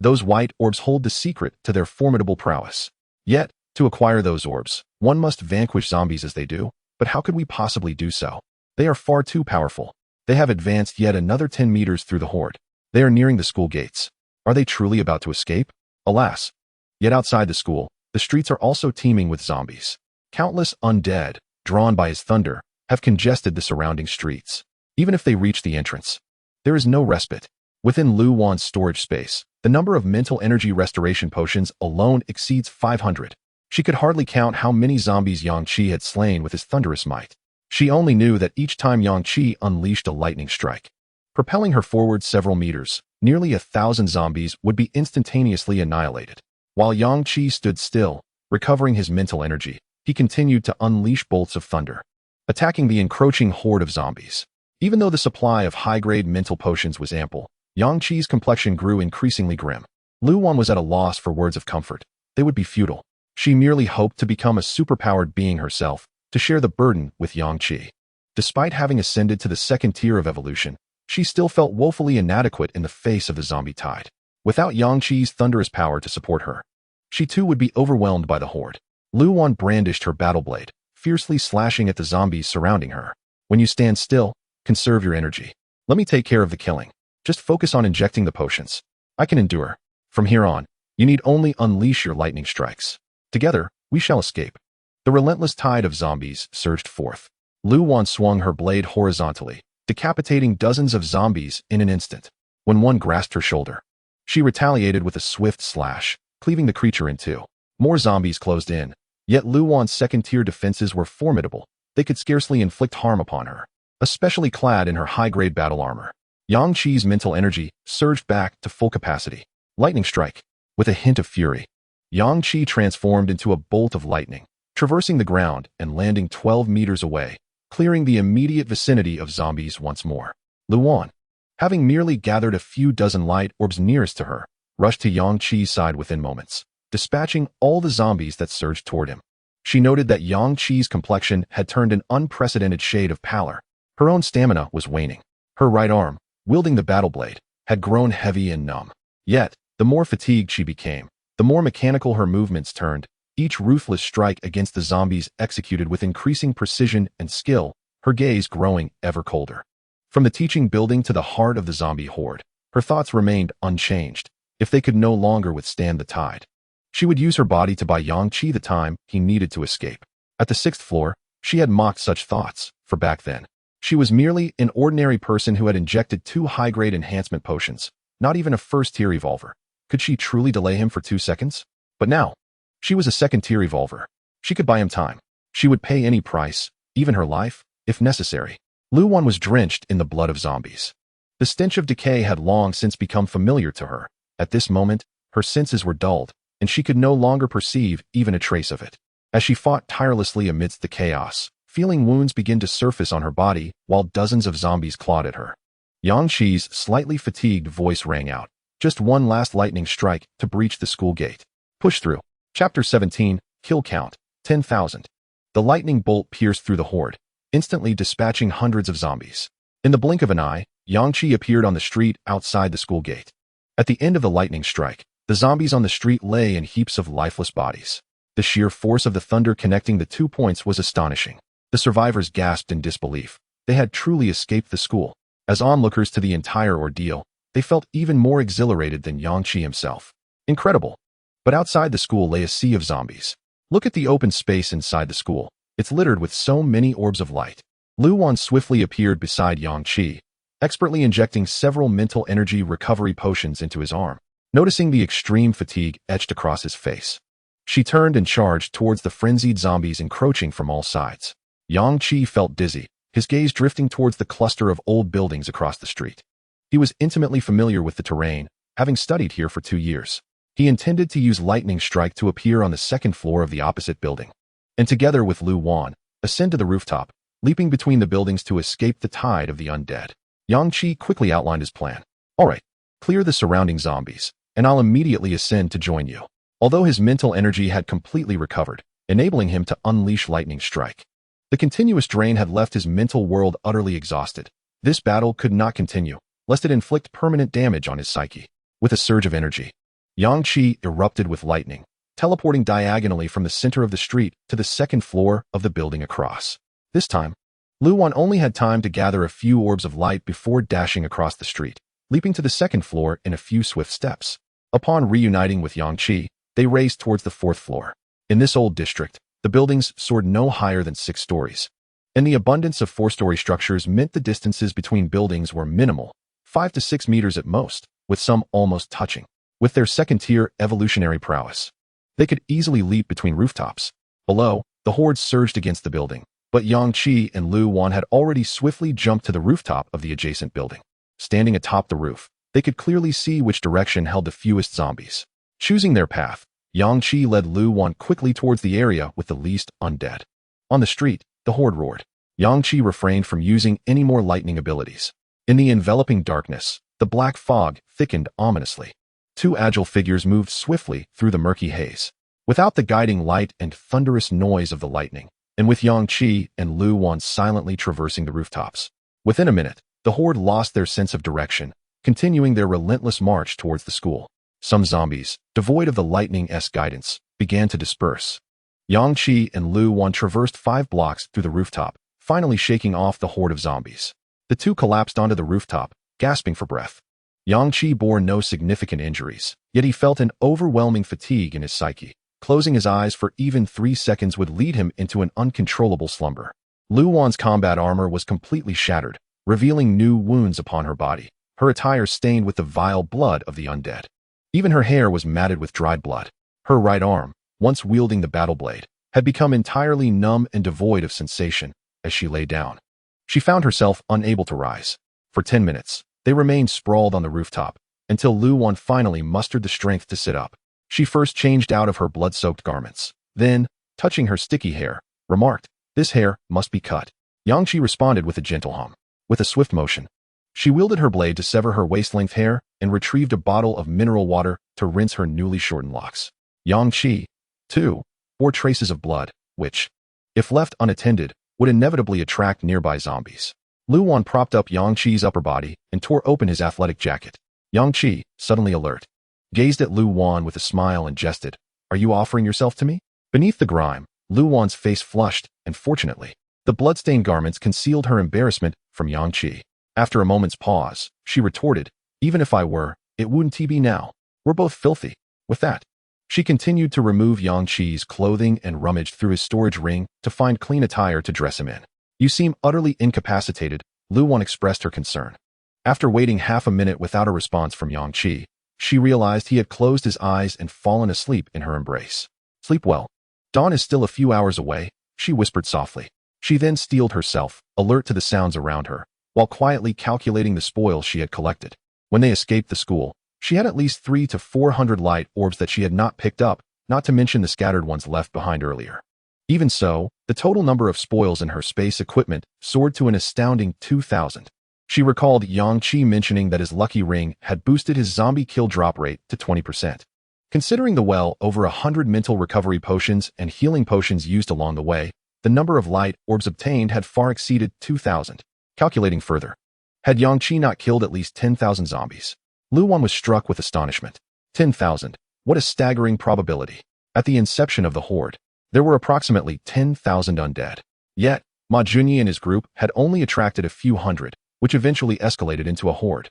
Those white orbs hold the secret to their formidable prowess. Yet, to acquire those orbs, one must vanquish zombies as they do. But how could we possibly do so? They are far too powerful. They have advanced yet another 10 meters through the horde. They are nearing the school gates. Are they truly about to escape? Alas. Yet outside the school, the streets are also teeming with zombies. Countless undead, drawn by his thunder, have congested the surrounding streets. Even if they reach the entrance, there is no respite. Within Lu Wan's storage space, the number of mental energy restoration potions alone exceeds 500. She could hardly count how many zombies Yang Qi had slain with his thunderous might. She only knew that each time Yang Qi unleashed a lightning strike, propelling her forward several meters, nearly 1,000 zombies would be instantaneously annihilated. While Yang Qi stood still, Recovering his mental energy, he continued to unleash bolts of thunder, attacking the encroaching horde of zombies. Even though the supply of high-grade mental potions was ample, Yang Qi's complexion grew increasingly grim. Lu Wan was at a loss for words of comfort. They would be futile. She merely hoped to become a superpowered being herself, to share the burden with Yang Qi. Despite having ascended to the second tier of evolution, she still felt woefully inadequate in the face of the zombie tide. Without Yang Qi's thunderous power to support her, she too would be overwhelmed by the horde. Lu Wan brandished her battle blade, fiercely slashing at the zombies surrounding her. When you stand still, conserve your energy. Let me take care of the killing. Just focus on injecting the potions. I can endure. From here on, you need only unleash your lightning strikes. Together, we shall escape. The relentless tide of zombies surged forth. Lu Wan swung her blade horizontally, decapitating dozens of zombies in an instant. When one grasped her shoulder, she retaliated with a swift slash, cleaving the creature in two. More zombies closed in, yet Lu Wan's second-tier defenses were formidable. They could scarcely inflict harm upon her, especially clad in her high-grade battle armor. Yang Qi's mental energy surged back to full capacity. Lightning strike. With a hint of fury, Yang Qi transformed into a bolt of lightning, traversing the ground and landing 12 meters away, clearing the immediate vicinity of zombies once more. Lu Wan, having merely gathered a few dozen light orbs nearest to her, rushed to Yang Qi's side within moments, dispatching all the zombies that surged toward him. She noted that Yang Qi's complexion had turned an unprecedented shade of pallor. Her own stamina was waning. Her right arm, wielding the battle blade, had grown heavy and numb. Yet, the more fatigued she became, the more mechanical her movements turned, each ruthless strike against the zombies executed with increasing precision and skill, her gaze growing ever colder. From the teaching building to the heart of the zombie horde, her thoughts remained unchanged. If they could no longer withstand the tide, she would use her body to buy Yang Qi the time he needed to escape. At the 6th floor, she had mocked such thoughts, for back then, she was merely an ordinary person who had injected 2 high-grade enhancement potions, not even a first-tier evolver. Could she truly delay him for 2 seconds? But now, she was a second-tier evolver. She could buy him time. She would pay any price, even her life, if necessary. Lu Wan was drenched in the blood of zombies. The stench of decay had long since become familiar to her. At this moment, her senses were dulled, and she could no longer perceive even a trace of it. As she fought tirelessly amidst the chaos, feeling wounds begin to surface on her body while dozens of zombies clawed at her. Yang Qi's slightly fatigued voice rang out. Just one last lightning strike to breach the school gate. Push through. Chapter 17, Kill Count, 10,000. The lightning bolt pierced through the horde, instantly dispatching hundreds of zombies. In the blink of an eye, Yang Qi appeared on the street outside the school gate. At the end of the lightning strike, the zombies on the street lay in heaps of lifeless bodies. The sheer force of the thunder connecting the 2 points was astonishing. The survivors gasped in disbelief. They had truly escaped the school. As onlookers to the entire ordeal, they felt even more exhilarated than Yang Qi himself. Incredible. But outside the school lay a sea of zombies. Look at the open space inside the school. It's littered with so many orbs of light. Lu Wan swiftly appeared beside Yang Qi, expertly injecting several mental energy recovery potions into his arm. Noticing the extreme fatigue etched across his face, she turned and charged towards the frenzied zombies encroaching from all sides. Yang Qi felt dizzy, his gaze drifting towards the cluster of old buildings across the street. He was intimately familiar with the terrain, having studied here for 2 years. He intended to use Lightning Strike to appear on the 2nd floor of the opposite building, and together with Lu Wan, ascend to the rooftop, leaping between the buildings to escape the tide of the undead. Yang Qi quickly outlined his plan. All right, clear the surrounding zombies, and I'll immediately ascend to join you. Although his mental energy had completely recovered, enabling him to unleash Lightning Strike, the continuous drain had left his mental world utterly exhausted. This battle could not continue, lest it inflict permanent damage on his psyche. With a surge of energy, Yang Qi erupted with lightning, teleporting diagonally from the center of the street to the 2nd floor of the building across. This time, Lu Wan only had time to gather a few orbs of light before dashing across the street, leaping to the 2nd floor in a few swift steps. Upon reuniting with Yang Qi, they raced towards the 4th floor. In this old district, the buildings soared no higher than 6 stories, and the abundance of 4-story structures meant the distances between buildings were minimal, 5 to 6 meters at most, with some almost touching. With their 2nd-tier evolutionary prowess, they could easily leap between rooftops. Below, the horde surged against the building, but Yang Qi and Lu Wan had already swiftly jumped to the rooftop of the adjacent building. Standing atop the roof, they could clearly see which direction held the fewest zombies. Choosing their path, Yang Qi led Lu Wan quickly towards the area with the least undead. On the street, the horde roared. Yang Qi refrained from using any more lightning abilities. In the enveloping darkness, the black fog thickened ominously. Two agile figures moved swiftly through the murky haze. Without the guiding light and thunderous noise of the lightning, and with Yang Qi and Lu Wan silently traversing the rooftops. Within a minute, the horde lost their sense of direction, continuing their relentless march towards the school. Some zombies, devoid of the lightning-esque guidance, began to disperse. Yang Qi and Lu Wan traversed 5 blocks through the rooftop, finally shaking off the horde of zombies. The two collapsed onto the rooftop, gasping for breath. Yang Qi bore no significant injuries, yet he felt an overwhelming fatigue in his psyche. Closing his eyes for even 3 seconds would lead him into an uncontrollable slumber. Lu Wan's combat armor was completely shattered, revealing new wounds upon her body, her attire stained with the vile blood of the undead. Even her hair was matted with dried blood. Her right arm, once wielding the battle blade, had become entirely numb and devoid of sensation as she lay down. She found herself unable to rise. For 10 minutes, they remained sprawled on the rooftop, until Lu Wan finally mustered the strength to sit up. She first changed out of her blood-soaked garments, then, touching her sticky hair, remarked, "This hair must be cut." Yang Qi responded with a gentle hum. With a swift motion, she wielded her blade to sever her waist-length hair and retrieved a bottle of mineral water to rinse her newly shortened locks. Yang Qi, too, bore traces of blood, which, if left unattended, would inevitably attract nearby zombies. Lu Wan propped up Yang Qi's upper body and tore open his athletic jacket. Yang Qi, suddenly alert, gazed at Lu Wan with a smile and jested, "Are you offering yourself to me?" Beneath the grime, Lu Wan's face flushed, and fortunately, the blood-stained garments concealed her embarrassment from Yang Qi. After a moment's pause, she retorted, "Even if I were, it wouldn't be now. We're both filthy." With that, she continued to remove Yang Qi's clothing and rummaged through his storage ring to find clean attire to dress him in. "You seem utterly incapacitated," Lu Wan expressed her concern. After waiting half a minute without a response from Yang Qi, she realized he had closed his eyes and fallen asleep in her embrace. "Sleep well. Dawn is still a few hours away," she whispered softly. She then steeled herself, alert to the sounds around her, while quietly calculating the spoils she had collected. When they escaped the school, she had at least 300 to 400 light orbs that she had not picked up, not to mention the scattered ones left behind earlier. Even so, the total number of spoils in her space equipment soared to an astounding 2,000. She recalled Yang Qi mentioning that his lucky ring had boosted his zombie kill drop rate to 20%. Considering the well over 100 mental recovery potions and healing potions used along the way, the number of light orbs obtained had far exceeded 2,000. Calculating further, had Yang Qi not killed at least 10,000 zombies? Lu Wan was struck with astonishment. 10,000. What a staggering probability. At the inception of the horde, there were approximately 10,000 undead. Yet, Ma Junyi and his group had only attracted a few hundred, which eventually escalated into a horde.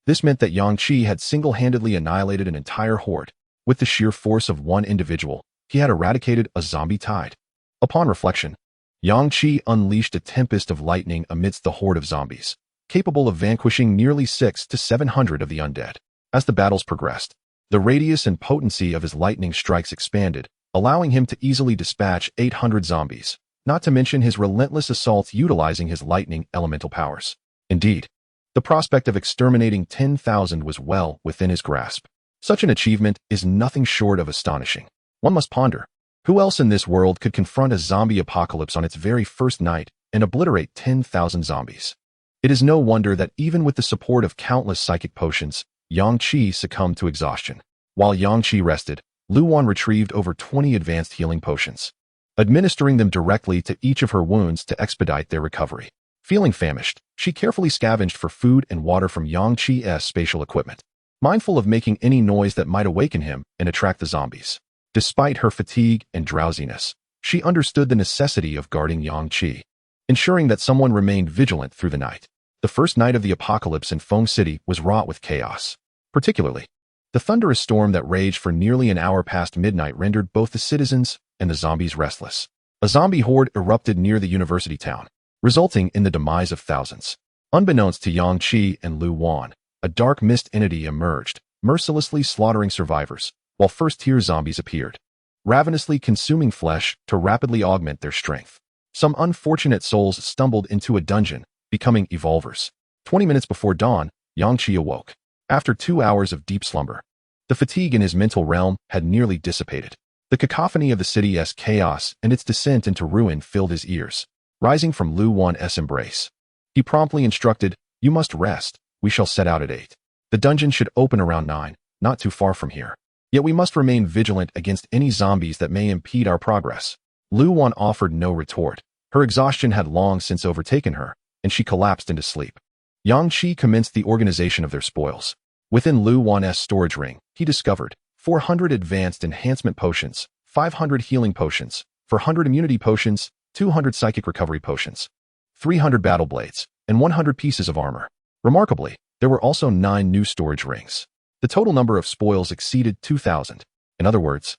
This meant that Yang Qi had single-handedly annihilated an entire horde. With the sheer force of one individual, he had eradicated a zombie tide. Upon reflection, Yang Qi unleashed a tempest of lightning amidst the horde of zombies, capable of vanquishing nearly 600 to 700 of the undead. As the battles progressed, the radius and potency of his lightning strikes expanded, allowing him to easily dispatch 800 zombies, not to mention his relentless assaults utilizing his lightning elemental powers. Indeed, the prospect of exterminating 10,000 was well within his grasp. Such an achievement is nothing short of astonishing. One must ponder, who else in this world could confront a zombie apocalypse on its very first night and obliterate 10,000 zombies? It is no wonder that even with the support of countless psychic potions, Yang Qi succumbed to exhaustion. While Yang Qi rested, Lu Wan retrieved over 20 advanced healing potions, administering them directly to each of her wounds to expedite their recovery. Feeling famished, she carefully scavenged for food and water from Yang Qi's spatial equipment, mindful of making any noise that might awaken him and attract the zombies. Despite her fatigue and drowsiness, she understood the necessity of guarding Yang Qi, ensuring that someone remained vigilant through the night. The first night of the apocalypse in Feng City was wrought with chaos. Particularly, the thunderous storm that raged for nearly an hour past midnight rendered both the citizens and the zombies restless. A zombie horde erupted near the university town, resulting in the demise of thousands. Unbeknownst to Yang Qi and Lu Wan, a dark mist entity emerged, mercilessly slaughtering survivors, while first-tier zombies appeared, ravenously consuming flesh to rapidly augment their strength. Some unfortunate souls stumbled into a dungeon, becoming evolvers. 20 minutes before dawn, Yang Qi awoke. After 2 hours of deep slumber, The fatigue in his mental realm had nearly dissipated. The cacophony of the city's chaos and its descent into ruin filled his ears, rising from Lu Wan's embrace. He promptly instructed, "You must rest. We shall set out at 8. The dungeon should open around 9, not too far from here. Yet we must remain vigilant against any zombies that may impede our progress." Lu Wan offered no retort. Her exhaustion had long since overtaken her, and she collapsed into sleep. Yang Qi commenced the organization of their spoils. Within Lu Wan's storage ring, he discovered 400 advanced enhancement potions, 500 healing potions, 400 immunity potions, 200 psychic recovery potions, 300 battle blades, and 100 pieces of armor. Remarkably, there were also 9 new storage rings. The total number of spoils exceeded 2,000. In other words,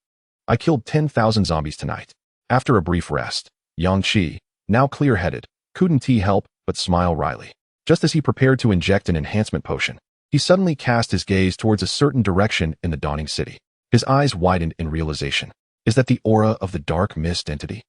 I killed 10,000 zombies tonight. After a brief rest, Yang Qi, now clear-headed, couldn't help but smile wryly. Just as he prepared to inject an enhancement potion, he suddenly cast his gaze towards a certain direction in the dawning city. His eyes widened in realization. Is that the aura of the Dark Mist entity?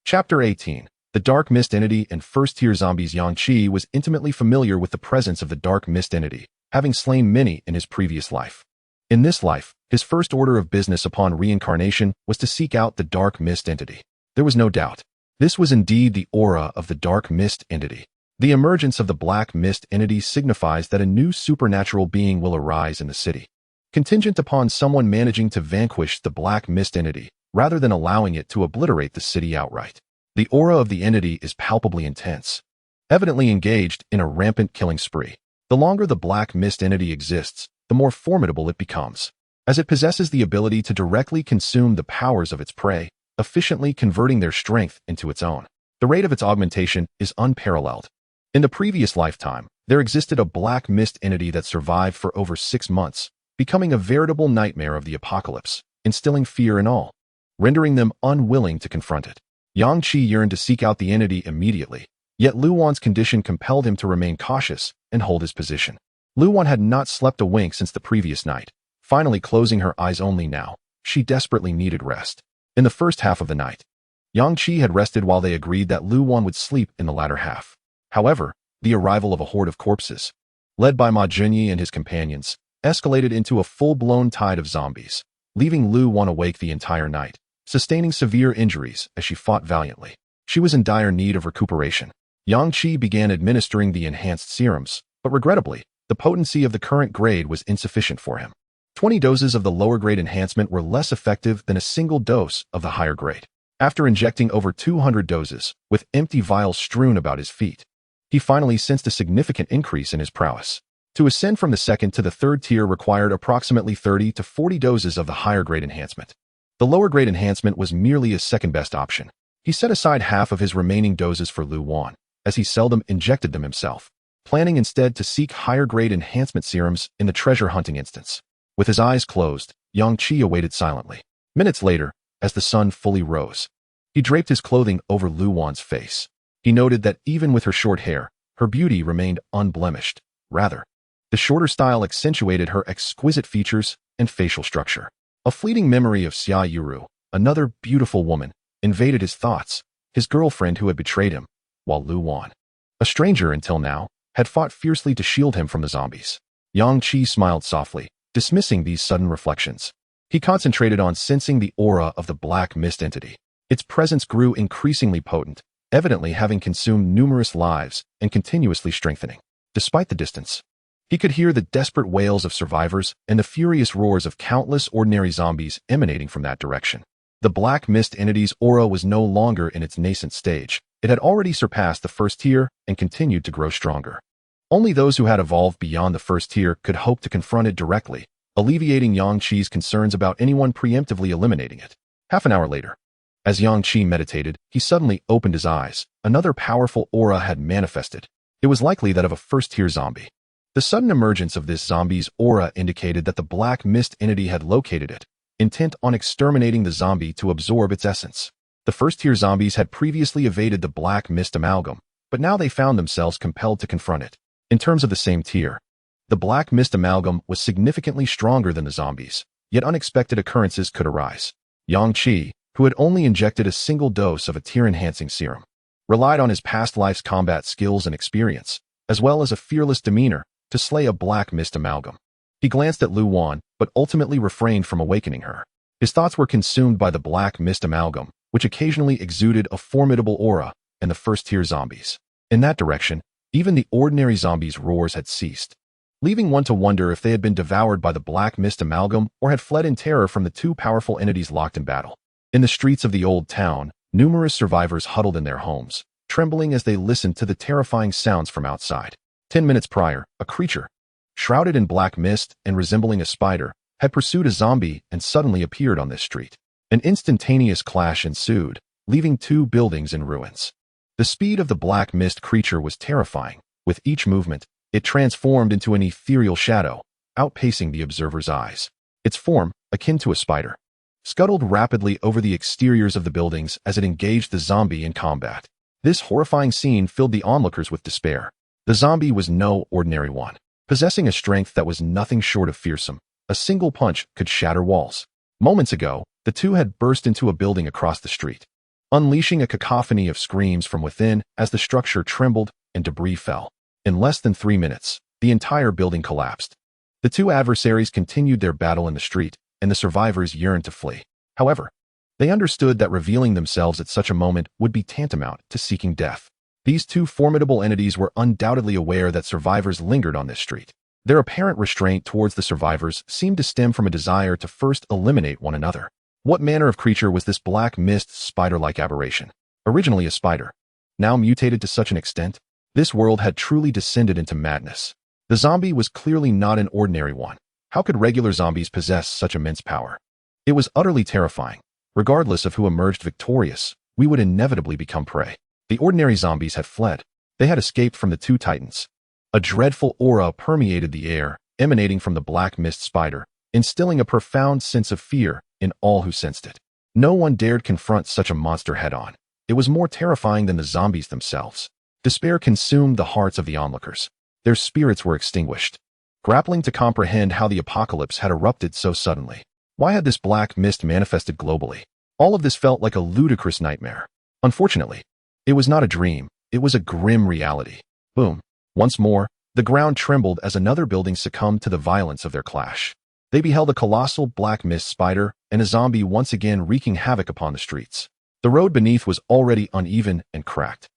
Chapter 18. The Dark Mist entity and first-tier zombies. Yang Qi was intimately familiar with the presence of the Dark Mist entity, having slain many in his previous life. In this life, his first order of business upon reincarnation was to seek out the Dark Mist entity. There was no doubt. This was indeed the aura of the Dark Mist entity. The emergence of the Black Mist entity signifies that a new supernatural being will arise in the city, contingent upon someone managing to vanquish the Black Mist entity, rather than allowing it to obliterate the city outright. The aura of the entity is palpably intense, evidently engaged in a rampant killing spree. The longer the Black Mist entity exists, the more formidable it becomes, as it possesses the ability to directly consume the powers of its prey, efficiently converting their strength into its own. The rate of its augmentation is unparalleled. In the previous lifetime, there existed a Black Mist entity that survived for over 6 months, becoming a veritable nightmare of the apocalypse, instilling fear in all, rendering them unwilling to confront it. Yang Qi yearned to seek out the entity immediately, yet Lu Wan's condition compelled him to remain cautious and hold his position. Lu Wan had not slept a wink since the previous night, finally closing her eyes only now. She desperately needed rest. In the first half of the night, Yang Qi had rested while they agreed that Lu Wan would sleep in the latter half. However, the arrival of a horde of corpses, led by Ma Junyi and his companions, escalated into a full-blown tide of zombies, leaving Lu Wan awake the entire night, sustaining severe injuries as she fought valiantly. She was in dire need of recuperation. Yang Qi began administering the enhanced serums, but regrettably, the potency of the current grade was insufficient for him. 20 doses of the lower grade enhancement were less effective than a single dose of the higher grade. After injecting over 200 doses, with empty vials strewn about his feet, he finally sensed a significant increase in his prowess. To ascend from the second to the third tier required approximately 30 to 40 doses of the higher grade enhancement. The lower grade enhancement was merely a second-best option. He set aside half of his remaining doses for Lu Wan, as he seldom injected them himself, planning instead to seek higher grade enhancement serums in the treasure hunting instance. With his eyes closed, Yang Qi awaited silently. Minutes later, as the sun fully rose, he draped his clothing over Lu Wan's face. He noted that even with her short hair, her beauty remained unblemished. Rather, the shorter style accentuated her exquisite features and facial structure. A fleeting memory of Xia Yuru, another beautiful woman, invaded his thoughts, his girlfriend who had betrayed him, while Lu Wan, a stranger until now, had fought fiercely to shield him from the zombies. Yang Qi smiled softly, dismissing these sudden reflections. He concentrated on sensing the aura of the Black Mist entity. Its presence grew increasingly potent, evidently having consumed numerous lives and continuously strengthening. Despite the distance, he could hear the desperate wails of survivors and the furious roars of countless ordinary zombies emanating from that direction. The Black Mist entity's aura was no longer in its nascent stage. It had already surpassed the first tier and continued to grow stronger. Only those who had evolved beyond the first tier could hope to confront it directly, alleviating Yang Qi's concerns about anyone preemptively eliminating it. Half an hour later, as Yang Qi meditated, he suddenly opened his eyes. Another powerful aura had manifested. It was likely that of a first-tier zombie. The sudden emergence of this zombie's aura indicated that the Black Mist entity had located it, intent on exterminating the zombie to absorb its essence. The first-tier zombies had previously evaded the Black Mist amalgam, but now they found themselves compelled to confront it. In terms of the same tier, the Black Mist amalgam was significantly stronger than the zombies, yet unexpected occurrences could arise. Yang Qi, who had only injected a single dose of a tier-enhancing serum, relied on his past life's combat skills and experience, as well as a fearless demeanor, to slay a Black Mist amalgam. He glanced at Lu Wan, but ultimately refrained from awakening her. His thoughts were consumed by the black mist amalgam, which occasionally exuded a formidable aura, and the first-tier zombies. In that direction, even the ordinary zombies' roars had ceased, leaving one to wonder if they had been devoured by the black mist amalgam or had fled in terror from the two powerful entities locked in battle. In the streets of the old town, numerous survivors huddled in their homes, trembling as they listened to the terrifying sounds from outside. 10 minutes prior, a creature, shrouded in black mist and resembling a spider, had pursued a zombie and suddenly appeared on this street. An instantaneous clash ensued, leaving two buildings in ruins. The speed of the black mist creature was terrifying. With each movement, it transformed into an ethereal shadow, outpacing the observer's eyes. Its form, akin to a spider, scuttled rapidly over the exteriors of the buildings as it engaged the zombie in combat. This horrifying scene filled the onlookers with despair. The zombie was no ordinary one. Possessing a strength that was nothing short of fearsome, a single punch could shatter walls. Moments ago, the two had burst into a building across the street, unleashing a cacophony of screams from within as the structure trembled and debris fell. In less than 3 minutes, the entire building collapsed. The two adversaries continued their battle in the street, and the survivors yearned to flee. However, they understood that revealing themselves at such a moment would be tantamount to seeking death. These two formidable entities were undoubtedly aware that survivors lingered on this street. Their apparent restraint towards the survivors seemed to stem from a desire to first eliminate one another. What manner of creature was this black mist spider-like aberration? Originally a spider, now mutated to such an extent? This world had truly descended into madness. The zombie was clearly not an ordinary one. How could regular zombies possess such immense power? It was utterly terrifying. Regardless of who emerged victorious, we would inevitably become prey. The ordinary zombies had fled. They had escaped from the two titans. A dreadful aura permeated the air, emanating from the black mist spider, instilling a profound sense of fear in all who sensed it. No one dared confront such a monster head-on. It was more terrifying than the zombies themselves. Despair consumed the hearts of the onlookers. Their spirits were extinguished, grappling to comprehend how the apocalypse had erupted so suddenly. Why had this black mist manifested globally? All of this felt like a ludicrous nightmare. Unfortunately, it was not a dream. It was a grim reality. Boom. Once more, the ground trembled as another building succumbed to the violence of their clash. They beheld a colossal black mist spider and a zombie once again wreaking havoc upon the streets. The road beneath was already uneven and cracked.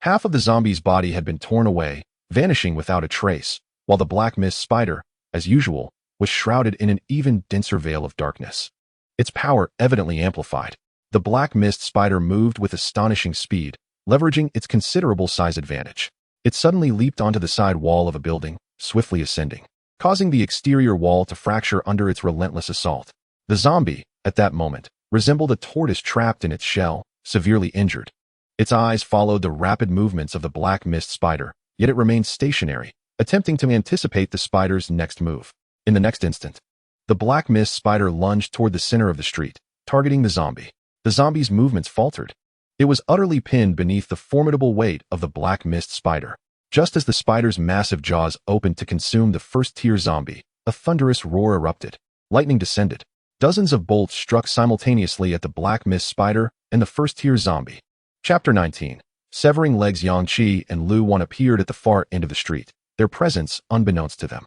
Half of the zombie's body had been torn away, vanishing without a trace, while the black mist spider, as usual, was shrouded in an even denser veil of darkness. Its power evidently amplified. The black mist spider moved with astonishing speed, leveraging its considerable size advantage. It suddenly leaped onto the side wall of a building, swiftly ascending, causing the exterior wall to fracture under its relentless assault. The zombie, at that moment, resembled a tortoise trapped in its shell, severely injured. Its eyes followed the rapid movements of the black mist spider, yet it remained stationary, attempting to anticipate the spider's next move. In the next instant, the black mist spider lunged toward the center of the street, targeting the zombie. The zombie's movements faltered. It was utterly pinned beneath the formidable weight of the black mist spider. Just as the spider's massive jaws opened to consume the first-tier zombie, a thunderous roar erupted. Lightning descended. Dozens of bolts struck simultaneously at the black mist spider and the first-tier zombie. Chapter 19. Severing legs. Yang Qi and Lu Wan appeared at the far end of the street, their presence unbeknownst to them.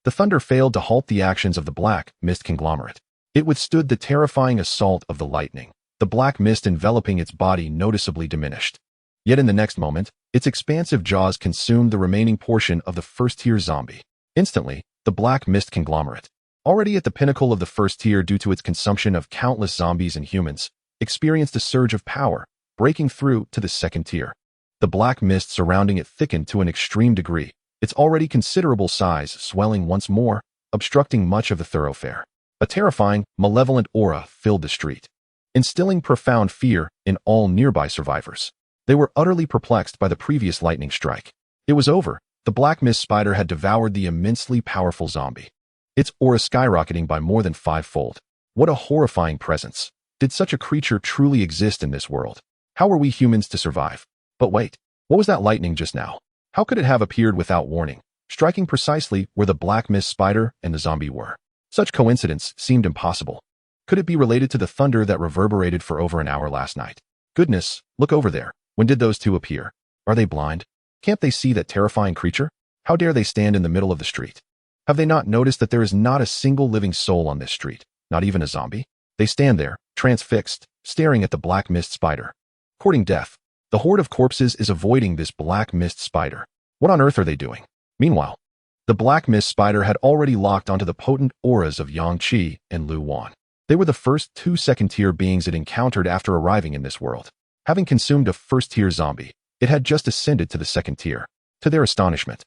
The thunder failed to halt the actions of the black mist conglomerate. It withstood the terrifying assault of the lightning, the black mist enveloping its body noticeably diminished. Yet in the next moment, its expansive jaws consumed the remaining portion of the first-tier zombie. Instantly, the black mist conglomerate, already at the pinnacle of the first tier due to its consumption of countless zombies and humans, experienced a surge of power, breaking through to the second tier. The black mist surrounding it thickened to an extreme degree, its already considerable size swelling once more, obstructing much of the thoroughfare. A terrifying, malevolent aura filled the street, instilling profound fear in all nearby survivors. They were utterly perplexed by the previous lightning strike. It was over. The black mist spider had devoured the immensely powerful zombie, its aura skyrocketing by more than 5-fold. What a horrifying presence. Did such a creature truly exist in this world? How were we humans to survive? But wait, what was that lightning just now? How could it have appeared without warning, striking precisely where the black mist spider and the zombie were? Such coincidence seemed impossible. Could it be related to the thunder that reverberated for over an hour last night? Goodness, look over there. When did those two appear? Are they blind? Can't they see that terrifying creature? How dare they stand in the middle of the street? Have they not noticed that there is not a single living soul on this street, not even a zombie? They stand there, transfixed, staring at the black mist spider. Courting death. The horde of corpses is avoiding this black mist spider. What on earth are they doing? Meanwhile, the black mist spider had already locked onto the potent auras of Yang Qi and Lu Wan. They were the first two second-tier beings it encountered after arriving in this world. Having consumed a first-tier zombie, it had just ascended to the second tier. To their astonishment,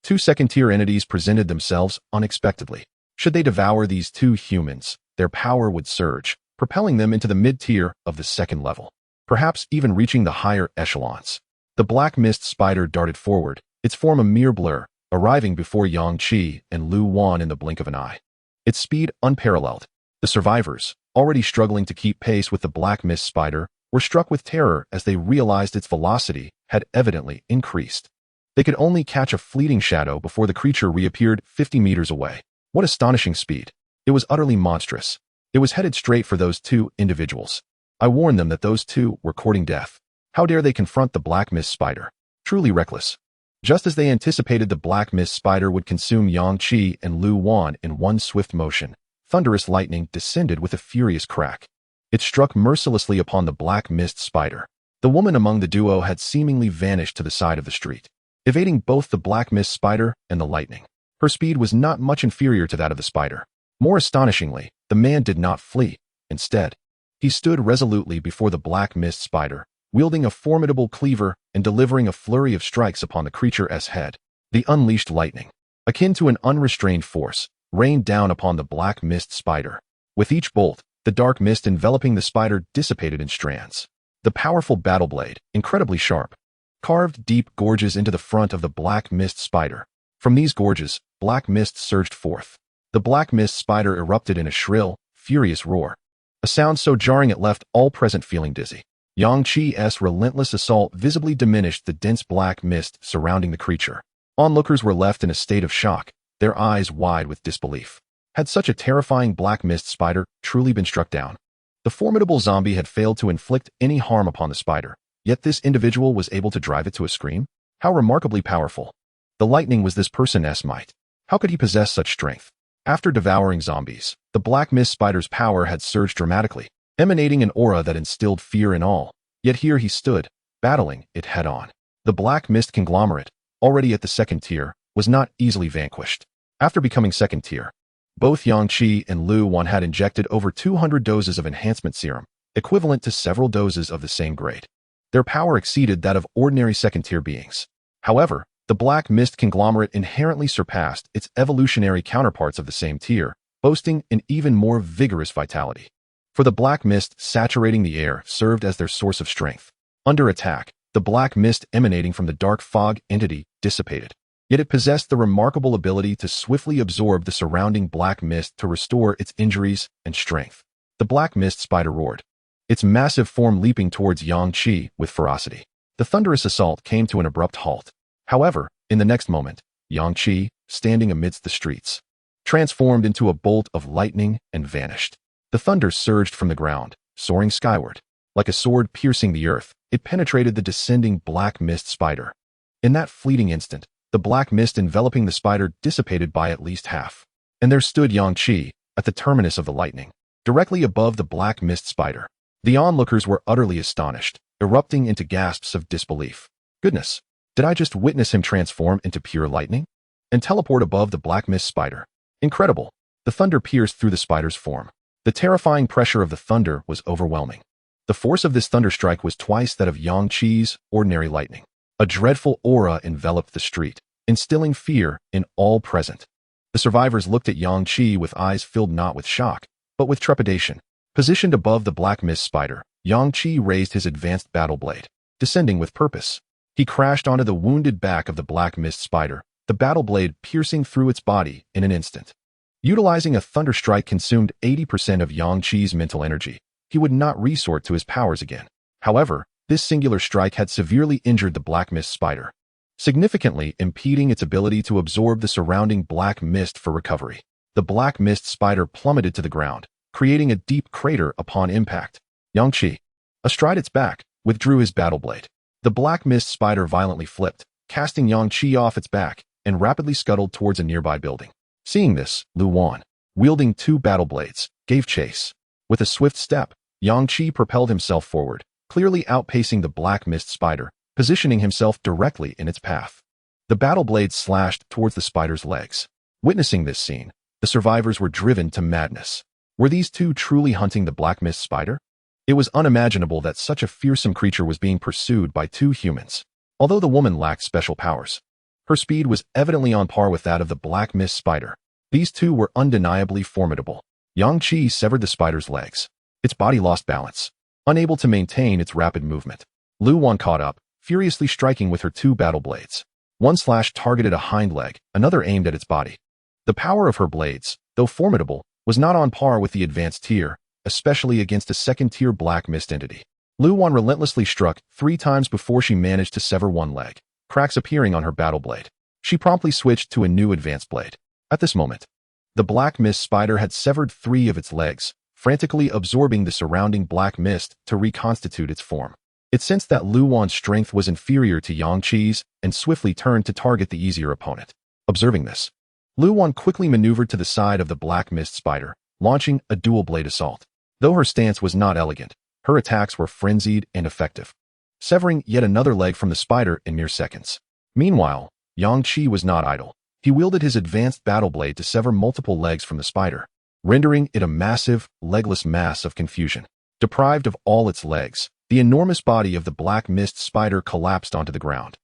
two second-tier entities presented themselves unexpectedly. Should they devour these two humans, their power would surge, propelling them into the mid-tier of the second level, perhaps even reaching the higher echelons. The black mist spider darted forward, its form a mere blur, arriving before Yang Qi and Lu Wan in the blink of an eye. Its speed unparalleled. The survivors, already struggling to keep pace with the black mist spider, were struck with terror as they realized its velocity had evidently increased. They could only catch a fleeting shadow before the creature reappeared 50 meters away. What astonishing speed! It was utterly monstrous. It was headed straight for those two individuals. I warned them that those two were courting death. How dare they confront the black mist spider? Truly reckless. Just as they anticipated the black mist spider would consume Yang Qi and Lu Wan in one swift motion, thunderous lightning descended with a furious crack. It struck mercilessly upon the black mist spider. The woman among the duo had seemingly vanished to the side of the street, evading both the black mist spider and the lightning. Her speed was not much inferior to that of the spider. More astonishingly, the man did not flee. Instead, he stood resolutely before the black mist spider, wielding a formidable cleaver and delivering a flurry of strikes upon the creature's head. The unleashed lightning, akin to an unrestrained force, rained down upon the black mist spider. With each bolt, the dark mist enveloping the spider dissipated in strands. The powerful battle blade, incredibly sharp, carved deep gorges into the front of the black mist spider. From these gorges, black mist surged forth. The black mist spider erupted in a shrill, furious roar, a sound so jarring it left all present feeling dizzy. Yang Qi's relentless assault visibly diminished the dense black mist surrounding the creature. Onlookers were left in a state of shock, their eyes wide with disbelief. Had such a terrifying black mist spider truly been struck down? The formidable zombie had failed to inflict any harm upon the spider, yet this individual was able to drive it to a scream? How remarkably powerful. The lightning was this person's might. How could he possess such strength? After devouring zombies, the black mist spider's power had surged dramatically, emanating an aura that instilled fear in all. Yet here he stood, battling it head-on. The black mist conglomerate, already at the second tier, was not easily vanquished. After becoming second tier, both Yang Qi and Lu Wan had injected over 200 doses of enhancement serum, equivalent to several doses of the same grade. Their power exceeded that of ordinary second-tier beings. However, the black mist conglomerate inherently surpassed its evolutionary counterparts of the same tier, boasting an even more vigorous vitality. For the black mist saturating the air served as their source of strength. Under attack, the black mist emanating from the dark fog entity dissipated. Yet it possessed the remarkable ability to swiftly absorb the surrounding black mist to restore its injuries and strength. The black mist spider roared, its massive form leaping towards Yang Qi with ferocity. The thunderous assault came to an abrupt halt. However, in the next moment, Yang Qi, standing amidst the streets, transformed into a bolt of lightning and vanished. The thunder surged from the ground, soaring skyward. Like a sword piercing the earth, it penetrated the descending black mist spider. In that fleeting instant, the black mist enveloping the spider dissipated by at least half. And there stood Yang Qi, at the terminus of the lightning, directly above the black mist spider. The onlookers were utterly astonished, erupting into gasps of disbelief. Goodness, did I just witness him transform into pure lightning? And teleport above the black mist spider? Incredible! The thunder pierced through the spider's form. The terrifying pressure of the thunder was overwhelming. The force of this thunderstrike was twice that of Yang Qi's ordinary lightning. A dreadful aura enveloped the street, instilling fear in all present. The survivors looked at Yang Qi with eyes filled not with shock, but with trepidation. Positioned above the black mist spider, Yang Qi raised his advanced battle blade, descending with purpose. He crashed onto the wounded back of the black mist spider, the battle blade piercing through its body in an instant. Utilizing a thunderstrike consumed 80% of Yang Qi's mental energy. He would not resort to his powers again. However, this singular strike had severely injured the black mist spider, significantly impeding its ability to absorb the surrounding black mist for recovery. The black mist spider plummeted to the ground, creating a deep crater upon impact. Yang Qi, astride its back, withdrew his battle blade. The black mist spider violently flipped, casting Yang Qi off its back, and rapidly scuttled towards a nearby building. Seeing this, Lu Wan, wielding 2 battle blades, gave chase. With a swift step, Yang Qi propelled himself forward, clearly outpacing the black mist spider, positioning himself directly in its path. The battle blades slashed towards the spider's legs. Witnessing this scene, the survivors were driven to madness. Were these two truly hunting the black mist spider? It was unimaginable that such a fearsome creature was being pursued by 2 humans. Although the woman lacked special powers, her speed was evidently on par with that of the black mist spider. These two were undeniably formidable. Yang Qi severed the spider's legs. Its body lost balance, unable to maintain its rapid movement. Lu Wan caught up, furiously striking with her 2 battle blades. One slash targeted a hind leg, another aimed at its body. The power of her blades, though formidable, was not on par with the advanced tier, especially against a second-tier black mist entity. Lu Wan relentlessly struck 3 times before she managed to sever one leg, cracks appearing on her battle blade. She promptly switched to a new advanced blade. At this moment, the black mist spider had severed 3 of its legs, frantically absorbing the surrounding black mist to reconstitute its form. It sensed that Lu Wan's strength was inferior to Yang Qi's and swiftly turned to target the easier opponent. Observing this, Lu Wan quickly maneuvered to the side of the black mist spider, launching a dual-blade assault. Though her stance was not elegant, her attacks were frenzied and effective, severing yet another leg from the spider in mere seconds. Meanwhile, Yang Qi was not idle. He wielded his advanced battle blade to sever multiple legs from the spider, rendering it a massive, legless mass of confusion. Deprived of all its legs, the enormous body of the black mist spider collapsed onto the ground.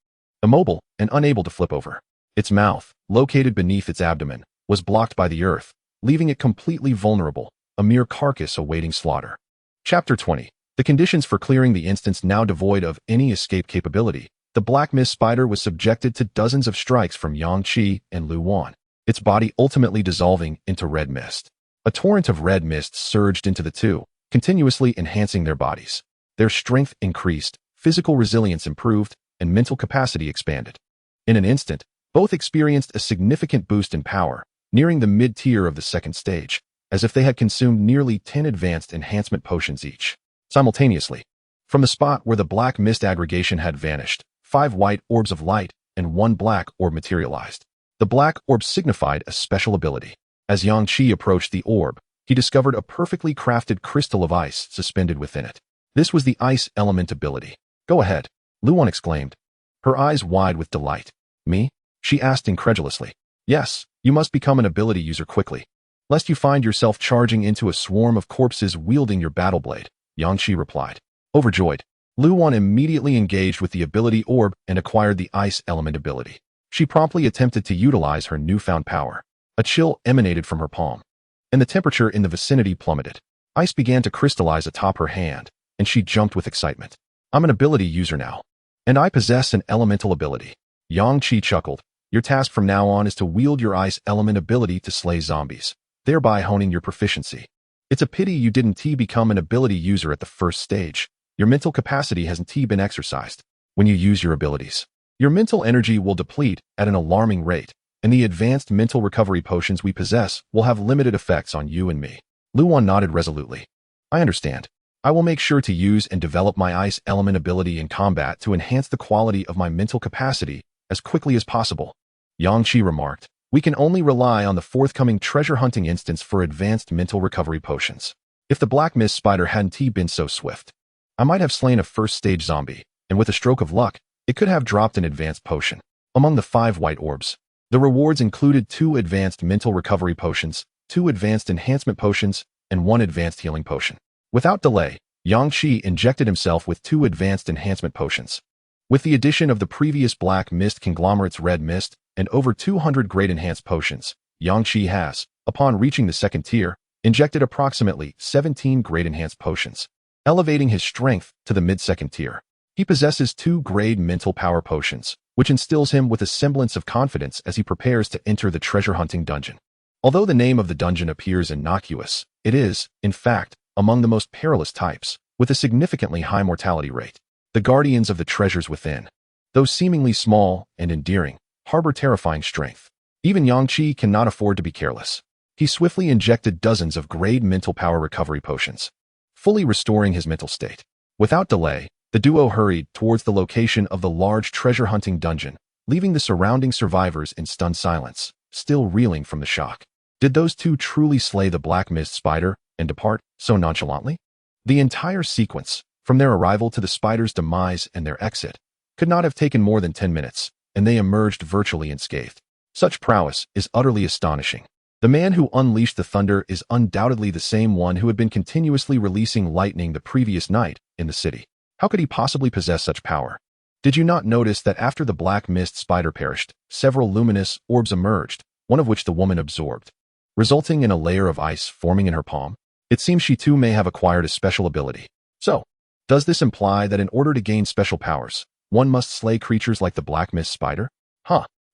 Immobile and unable to flip over, its mouth, located beneath its abdomen, was blocked by the earth, leaving it completely vulnerable, a mere carcass awaiting slaughter. Chapter 20. The conditions for clearing the instance now devoid of any escape capability. The black mist spider was subjected to dozens of strikes from Yang Qi and Lu Wan, its body ultimately dissolving into red mist. A torrent of red mist surged into the two, continuously enhancing their bodies. Their strength increased, physical resilience improved, and mental capacity expanded. In an instant, both experienced a significant boost in power, nearing the mid-tier of the second stage, as if they had consumed nearly 10 advanced enhancement potions each. Simultaneously, from the spot where the black mist aggregation had vanished, 5 white orbs of light and 1 black orb materialized. The black orb signified a special ability. As Yang Qi approached the orb, he discovered a perfectly crafted crystal of ice suspended within it. This was the ice element ability. Go ahead, Lu Wan exclaimed, her eyes wide with delight. Me? She asked incredulously. Yes, you must become an ability user quickly, lest you find yourself charging into a swarm of corpses wielding your battle blade, Yang Qi replied. Overjoyed, Lu Wan immediately engaged with the ability orb and acquired the ice element ability. She promptly attempted to utilize her newfound power. A chill emanated from her palm, and the temperature in the vicinity plummeted. Ice began to crystallize atop her hand, and she jumped with excitement. I'm an ability user now, and I possess an elemental ability. Yang Qi chuckled. Your task from now on is to wield your ice element ability to slay zombies, thereby honing your proficiency. It's a pity you didn't become an ability user at the first stage. Your mental capacity hasn't been exercised. When you use your abilities, your mental energy will deplete at an alarming rate, and the advanced mental recovery potions we possess will have limited effects on you and me. Lu Wan nodded resolutely. I understand. I will make sure to use and develop my ice element ability in combat to enhance the quality of my mental capacity as quickly as possible. Yang Qi remarked. We can only rely on the forthcoming treasure hunting instance for advanced mental recovery potions. If the black mist spider hadn't been so swift, I might have slain a first-stage zombie, and with a stroke of luck, it could have dropped an advanced potion. Among the 5 white orbs, the rewards included 2 advanced mental recovery potions, 2 advanced enhancement potions, and 1 advanced healing potion. Without delay, Yang Qi injected himself with 2 advanced enhancement potions. With the addition of the previous black mist conglomerate's red mist and over 200 great enhanced potions, Yang Qi has, upon reaching the second tier, injected approximately 17 great enhanced potions, elevating his strength to the mid-second tier. He possesses 2 grade mental power potions, which instills him with a semblance of confidence as he prepares to enter the treasure hunting dungeon. Although the name of the dungeon appears innocuous, it is, in fact, among the most perilous types, with a significantly high mortality rate. The guardians of the treasures within, though seemingly small and endearing, harbor terrifying strength. Even Yang Qi cannot afford to be careless. He swiftly injected dozens of grade mental power recovery potions, fully restoring his mental state. Without delay, the duo hurried towards the location of the large treasure hunting dungeon, leaving the surrounding survivors in stunned silence. still reeling from the shock. Did those two truly slay the Black Mist spider and depart so nonchalantly? The entire sequence, from their arrival to the spider's demise and their exit, could not have taken more than 10 minutes, and they emerged virtually unscathed. Such prowess is utterly astonishing. The man who unleashed the thunder is undoubtedly the same one who had been continuously releasing lightning the previous night in the city. How could he possibly possess such power? Did you not notice that after the Black Mist spider perished, several luminous orbs emerged, one of which the woman absorbed, resulting in a layer of ice forming in her palm? It seems she too may have acquired a special ability. So, does this imply that in order to gain special powers, one must slay creatures like the Black Mist spider?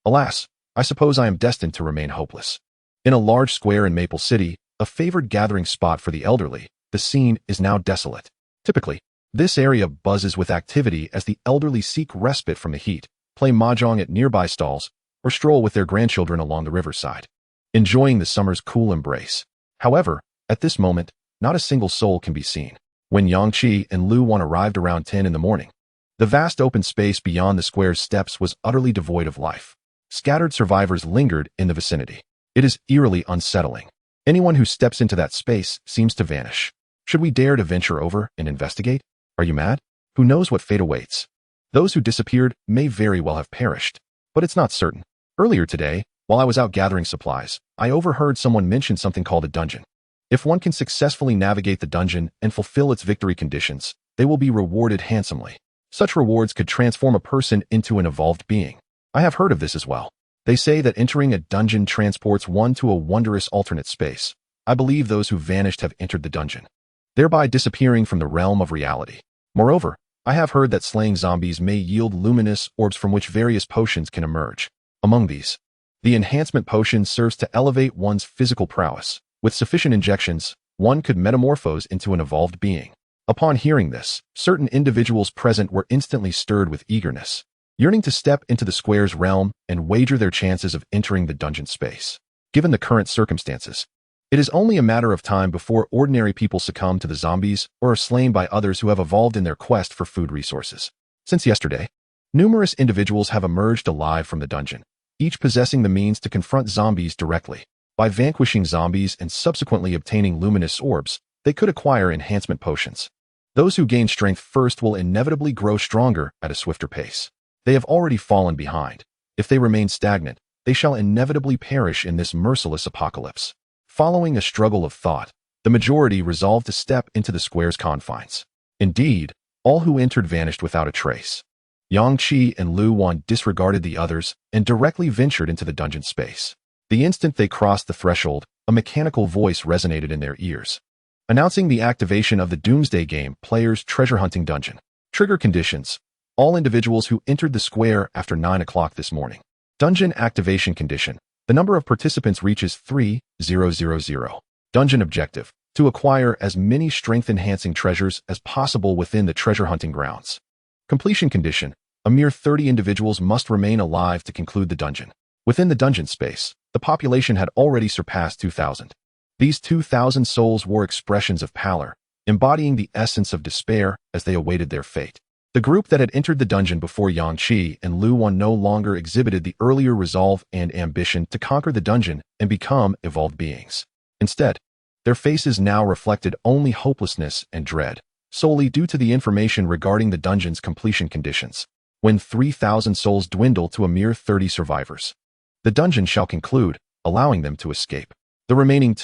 Alas, I suppose I am destined to remain hopeless. In a large square in Maple City, a favored gathering spot for the elderly, the scene is now desolate. Typically, this area buzzes with activity as the elderly seek respite from the heat, play mahjong at nearby stalls, or stroll with their grandchildren along the riverside, enjoying the summer's cool embrace. However, at this moment, not a single soul can be seen. When Yang Qi and Lu Wan arrived around 10 in the morning, the vast open space beyond the square's steps was utterly devoid of life. Scattered survivors lingered in the vicinity. It is eerily unsettling. Anyone who steps into that space seems to vanish. Should we dare to venture over and investigate? Are you mad? Who knows what fate awaits? Those who disappeared may very well have perished, but it's not certain. Earlier today, while I was out gathering supplies, I overheard someone mention something called a dungeon. If one can successfully navigate the dungeon and fulfill its victory conditions, they will be rewarded handsomely. Such rewards could transform a person into an evolved being. I have heard of this as well. They say that entering a dungeon transports one to a wondrous alternate space. I believe those who vanished have entered the dungeon, thereby disappearing from the realm of reality. Moreover, I have heard that slaying zombies may yield luminous orbs from which various potions can emerge. Among these, the enhancement potion serves to elevate one's physical prowess. With sufficient injections, one could metamorphose into an evolved being. Upon hearing this, certain individuals present were instantly stirred with eagerness, yearning to step into the square's realm and wager their chances of entering the dungeon space. Given the current circumstances, it is only a matter of time before ordinary people succumb to the zombies or are slain by others who have evolved in their quest for food resources. Since yesterday, numerous individuals have emerged alive from the dungeon, each possessing the means to confront zombies directly. By vanquishing zombies and subsequently obtaining luminous orbs, they could acquire enhancement potions. Those who gain strength first will inevitably grow stronger at a swifter pace. They have already fallen behind. If they remain stagnant, they shall inevitably perish in this merciless apocalypse. Following a struggle of thought, the majority resolved to step into the square's confines. Indeed, all who entered vanished without a trace. Yang Qi and Lu Wan disregarded the others and directly ventured into the dungeon space. The instant they crossed the threshold, a mechanical voice resonated in their ears, announcing the activation of the Doomsday Game player's treasure hunting dungeon. Trigger conditions: all individuals who entered the square after 9 o'clock this morning. Dungeon activation condition: the number of participants reaches 3,000. Dungeon objective: to acquire as many strength-enhancing treasures as possible within the treasure hunting grounds. Completion condition: a mere 30 individuals must remain alive to conclude the dungeon. Within the dungeon space, the population had already surpassed 2,000. These 2,000 souls wore expressions of pallor, embodying the essence of despair as they awaited their fate. The group that had entered the dungeon before Yang Qi and Lu Wan no longer exhibited the earlier resolve and ambition to conquer the dungeon and become evolved beings. Instead, their faces now reflected only hopelessness and dread, solely due to the information regarding the dungeon's completion conditions. When 3,000 souls dwindle to a mere 30 survivors, the dungeon shall conclude, allowing them to escape. The remaining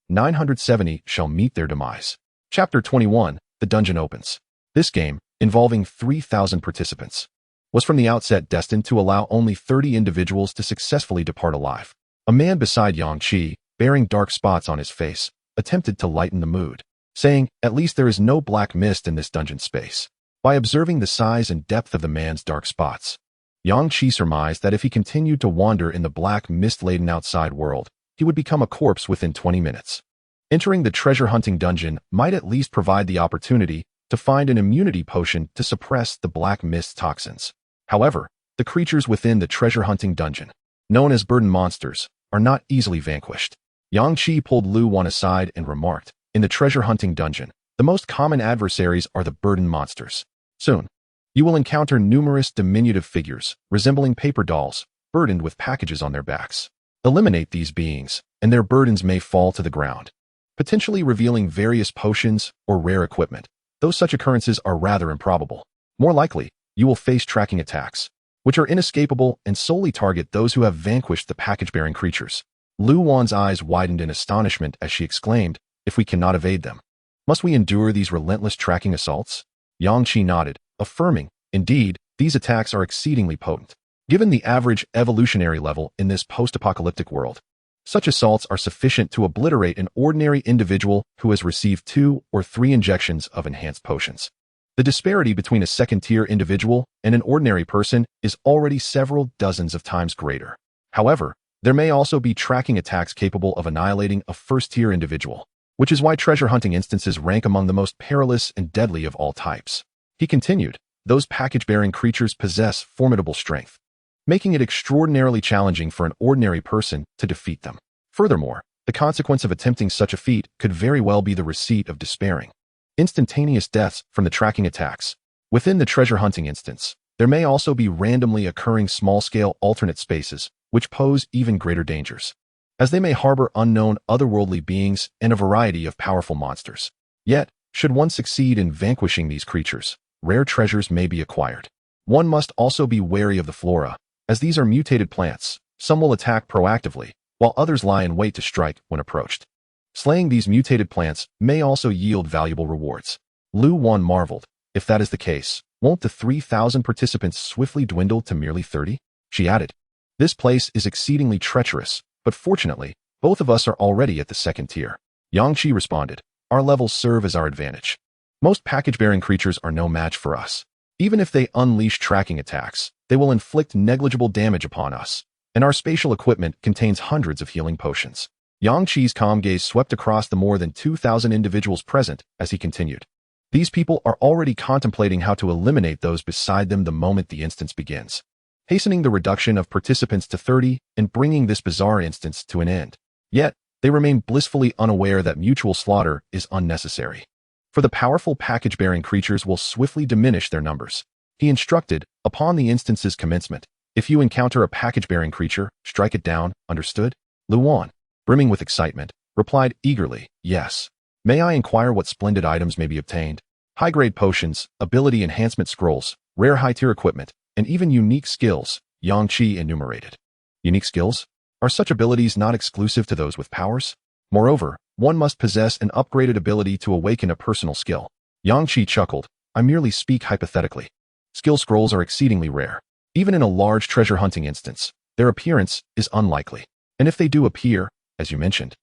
970 shall meet their demise. Chapter 21, The Dungeon Opens. This game, involving 3,000 participants, was from the outset destined to allow only 30 individuals to successfully depart alive. A man beside Yang Qi, bearing dark spots on his face, attempted to lighten the mood, saying, "At least there is no black mist in this dungeon space." By observing the size and depth of the man's dark spots, Yang Qi surmised that if he continued to wander in the black mist-laden outside world, he would become a corpse within 20 minutes. Entering the treasure-hunting dungeon might at least provide the opportunity to find an immunity potion to suppress the black mist toxins. However, the creatures within the treasure-hunting dungeon, known as burden monsters, are not easily vanquished. Yang Qi pulled Lu Wan aside and remarked, "In the treasure-hunting dungeon, the most common adversaries are the burden monsters. Soon, you will encounter numerous diminutive figures, resembling paper dolls, burdened with packages on their backs. Eliminate these beings, and their burdens may fall to the ground, potentially revealing various potions or rare equipment, though such occurrences are rather improbable. More likely, you will face tracking attacks, which are inescapable and solely target those who have vanquished the package-bearing creatures. Lu Wan's eyes widened in astonishment as she exclaimed, "If we cannot evade them, must we endure these relentless tracking assaults?" Yang Qi nodded, affirming, "Indeed, these attacks are exceedingly potent. Given the average evolutionary level in this post-apocalyptic world, such assaults are sufficient to obliterate an ordinary individual who has received 2 or 3 injections of enhanced potions. The disparity between a second-tier individual and an ordinary person is already several dozens of times greater. However, there may also be tracking attacks capable of annihilating a first-tier individual, which is why treasure hunting instances rank among the most perilous and deadly of all types." He continued, "Those package-bearing creatures possess formidable strength, making it extraordinarily challenging for an ordinary person to defeat them. Furthermore, the consequence of attempting such a feat could very well be the receipt of despairing, instantaneous deaths from the tracking attacks. Within the treasure hunting instance, there may also be randomly occurring small-scale alternate spaces, which pose even greater dangers, as they may harbor unknown otherworldly beings and a variety of powerful monsters. Yet, should one succeed in vanquishing these creatures, rare treasures may be acquired. One must also be wary of the flora, as these are mutated plants. Some will attack proactively, while others lie in wait to strike when approached. Slaying these mutated plants may also yield valuable rewards." Lu Wan marveled, "If that is the case, won't the 3,000 participants swiftly dwindle to merely 30? She added, "This place is exceedingly treacherous, but fortunately, both of us are already at the second tier." Yang Qi responded, "Our levels serve as our advantage. Most package-bearing creatures are no match for us. Even if they unleash tracking attacks, they will inflict negligible damage upon us, and our spatial equipment contains hundreds of healing potions." Yang Qi's calm gaze swept across the more than 2,000 individuals present as he continued, "These people are already contemplating how to eliminate those beside them the moment the instance begins, hastening the reduction of participants to 30 and bringing this bizarre instance to an end. Yet, they remain blissfully unaware that mutual slaughter is unnecessary, for the powerful package-bearing creatures will swiftly diminish their numbers." He instructed, "Upon the instance's commencement, if you encounter a package-bearing creature, strike it down, understood?" Lu Wan, brimming with excitement, replied eagerly, "Yes. May I inquire what splendid items may be obtained?" "High-grade potions, ability enhancement scrolls, rare high-tier equipment, and even unique skills," Yang Qi enumerated. "Unique skills? Are such abilities not exclusive to those with powers? Moreover, one must possess an upgraded ability to awaken a personal skill." Yang Qi chuckled, "I merely speak hypothetically. Skill scrolls are exceedingly rare. Even in a large treasure hunting instance, their appearance is unlikely. And if they do appear, as you mentioned,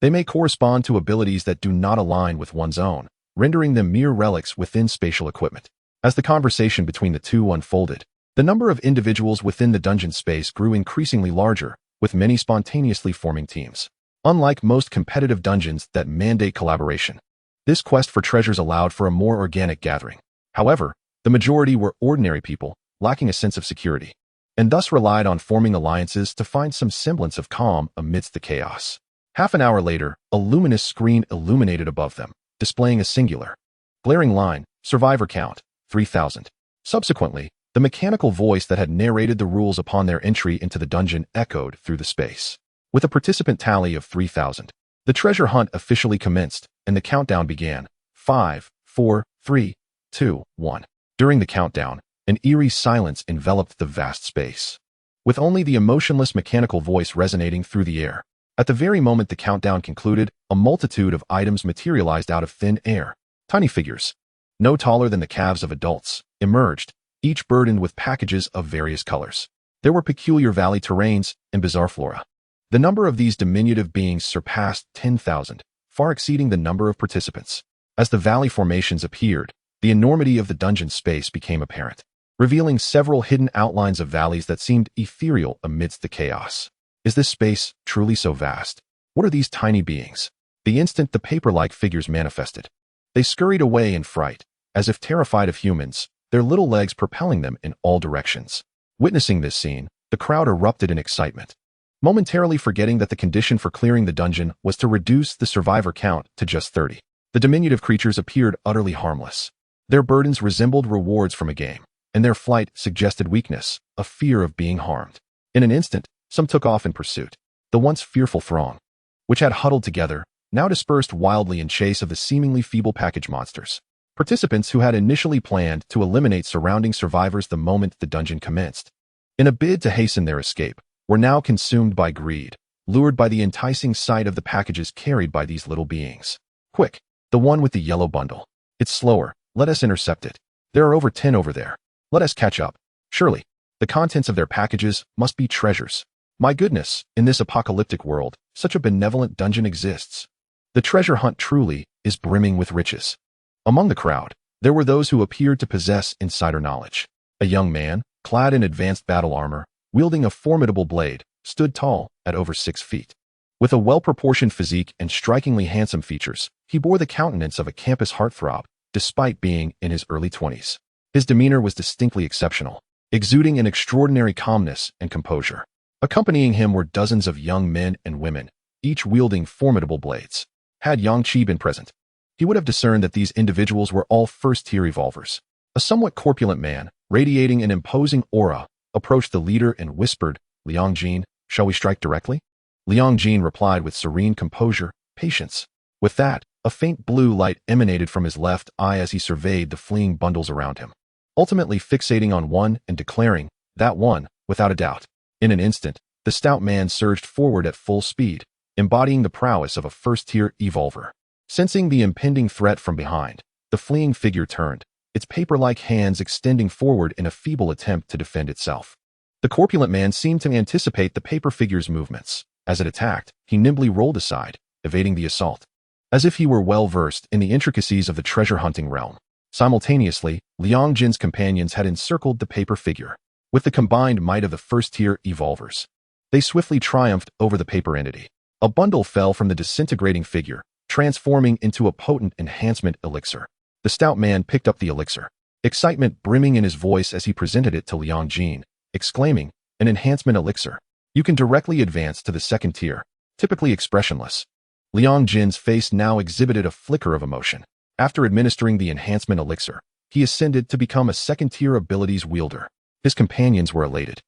they may correspond to abilities that do not align with one's own, rendering them mere relics within spatial equipment." As the conversation between the two unfolded, the number of individuals within the dungeon space grew increasingly larger, with many spontaneously forming teams. Unlike most competitive dungeons that mandate collaboration, this quest for treasures allowed for a more organic gathering. However, the majority were ordinary people, lacking a sense of security, and thus relied on forming alliances to find some semblance of calm amidst the chaos. Half an hour later, a luminous screen illuminated above them, displaying a singular, glaring line, "Survivor count, 3,000. Subsequently, the mechanical voice that had narrated the rules upon their entry into the dungeon echoed through the space. With a participant tally of 3,000, the treasure hunt officially commenced, and the countdown began. 5, 4, 3, 2, 1. During the countdown, an eerie silence enveloped the vast space, with only the emotionless mechanical voice resonating through the air. At the very moment the countdown concluded, a multitude of items materialized out of thin air. Tiny figures, no taller than the calves of adults, emerged, each burdened with packages of various colors. There were peculiar valley terrains and bizarre flora. The number of these diminutive beings surpassed 10,000, far exceeding the number of participants. As the valley formations appeared, the enormity of the dungeon space became apparent, revealing several hidden outlines of valleys that seemed ethereal amidst the chaos. Is this space truly so vast? What are these tiny beings? The instant the paper-like figures manifested, they scurried away in fright, as if terrified of humans, their little legs propelling them in all directions. Witnessing this scene, the crowd erupted in excitement, momentarily forgetting that the condition for clearing the dungeon was to reduce the survivor count to just 30. The diminutive creatures appeared utterly harmless. Their burdens resembled rewards from a game, and their flight suggested weakness, a fear of being harmed. In an instant, some took off in pursuit. The once fearful throng, which had huddled together, now dispersed wildly in chase of the seemingly feeble package monsters. Participants who had initially planned to eliminate surrounding survivors the moment the dungeon commenced, in a bid to hasten their escape, were now consumed by greed, lured by the enticing sight of the packages carried by these little beings. Quick, the one with the yellow bundle. It's slower. Let us intercept it. There are over 10 over there. Let us catch up. Surely, the contents of their packages must be treasures. My goodness, in this apocalyptic world, such a benevolent dungeon exists. The treasure hunt truly is brimming with riches. Among the crowd, there were those who appeared to possess insider knowledge. A young man, clad in advanced battle armor, wielding a formidable blade, stood tall at over 6 feet. With a well-proportioned physique and strikingly handsome features, he bore the countenance of a campus heartthrob, despite being in his early 20s. His demeanor was distinctly exceptional, exuding an extraordinary calmness and composure. Accompanying him were dozens of young men and women, each wielding formidable blades. Had Yang Qi been present, he would have discerned that these individuals were all first-tier evolvers. A somewhat corpulent man, radiating an imposing aura, approached the leader and whispered, "Liang Jin, shall we strike directly?" Liang Jin replied with serene composure, "Patience." With that, a faint blue light emanated from his left eye as he surveyed the fleeing bundles around him, ultimately fixating on one and declaring, "That one, without a doubt." In an instant, the stout man surged forward at full speed, embodying the prowess of a first-tier evolver. Sensing the impending threat from behind, the fleeing figure turned, its paper-like hands extending forward in a feeble attempt to defend itself. The corpulent man seemed to anticipate the paper figure's movements. As it attacked, he nimbly rolled aside, evading the assault, as if he were well-versed in the intricacies of the treasure-hunting realm. Simultaneously, Liang Jin's companions had encircled the paper figure. With the combined might of the first-tier evolvers, they swiftly triumphed over the paper entity. A bundle fell from the disintegrating figure, transforming into a potent enhancement elixir. The stout man picked up the elixir, excitement brimming in his voice as he presented it to Liang Jin, exclaiming, "An enhancement elixir. You can directly advance to the second tier." Typically expressionless, Liang Jin's face now exhibited a flicker of emotion. After administering the enhancement elixir, he ascended to become a second-tier abilities wielder. His companions were elated.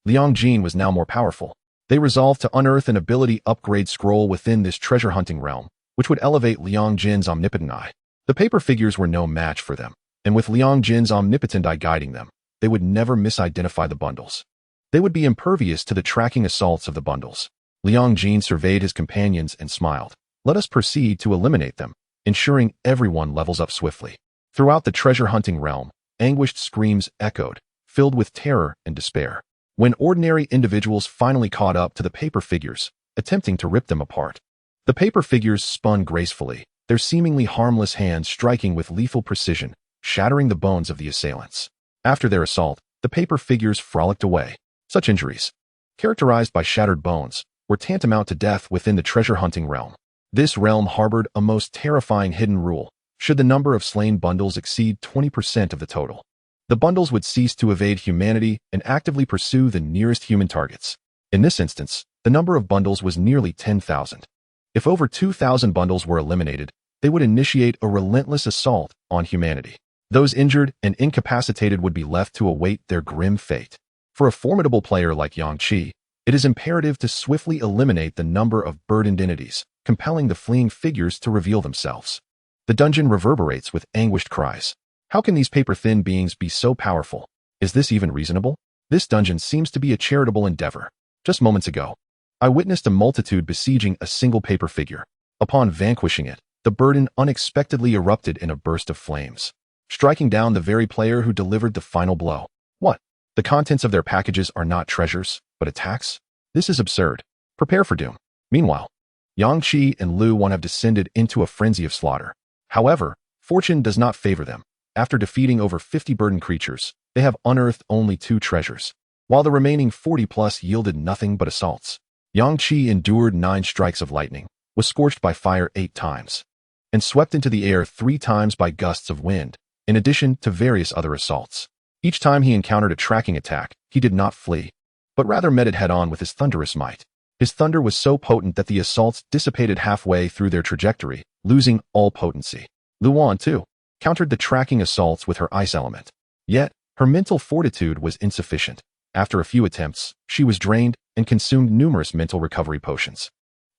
Liang Jin was now more powerful. They resolved to unearth an ability upgrade scroll within this treasure-hunting realm, which would elevate Liang Jin's omnipotent eye. The paper figures were no match for them, and with Liang Jin's omnipotent eye guiding them, they would never misidentify the bundles. They would be impervious to the tracking assaults of the bundles. Liang Jin surveyed his companions and smiled. "Let us proceed to eliminate them, ensuring everyone levels up swiftly." Throughout the treasure-hunting realm, anguished screams echoed, filled with terror and despair. When ordinary individuals finally caught up to the paper figures, attempting to rip them apart, the paper figures spun gracefully, their seemingly harmless hands striking with lethal precision, shattering the bones of the assailants. After their assault, the paper figures frolicked away. Such injuries, characterized by shattered bones, were tantamount to death within the treasure-hunting realm. This realm harbored a most terrifying hidden rule. Should the number of slain bundles exceed 20% of the total, the bundles would cease to evade humanity and actively pursue the nearest human targets. In this instance, the number of bundles was nearly 10,000. If over 2,000 bundles were eliminated, they would initiate a relentless assault on humanity. Those injured and incapacitated would be left to await their grim fate. For a formidable player like Yang Qi, it is imperative to swiftly eliminate the number of burdened entities, compelling the fleeing figures to reveal themselves. The dungeon reverberates with anguished cries. How can these paper-thin beings be so powerful? Is this even reasonable? This dungeon seems to be a charitable endeavor. Just moments ago, I witnessed a multitude besieging a single paper figure. Upon vanquishing it, the burden unexpectedly erupted in a burst of flames, striking down the very player who delivered the final blow. What? The contents of their packages are not treasures, but attacks? This is absurd. Prepare for doom. Meanwhile, Yang Qi and Lu Wan have descended into a frenzy of slaughter. However, fortune does not favor them. After defeating over 50 burdened creatures, they have unearthed only 2 treasures, while the remaining 40+ yielded nothing but assaults. Yang Qi endured 9 strikes of lightning, was scorched by fire 8 times, and swept into the air 3 times by gusts of wind, in addition to various other assaults. Each time he encountered a tracking attack, he did not flee, but rather met it head-on with his thunderous might. His thunder was so potent that the assaults dissipated halfway through their trajectory, losing all potency. Lu Wan, too, countered the tracking assaults with her ice element. Yet, her mental fortitude was insufficient. After a few attempts, she was drained and consumed numerous mental recovery potions.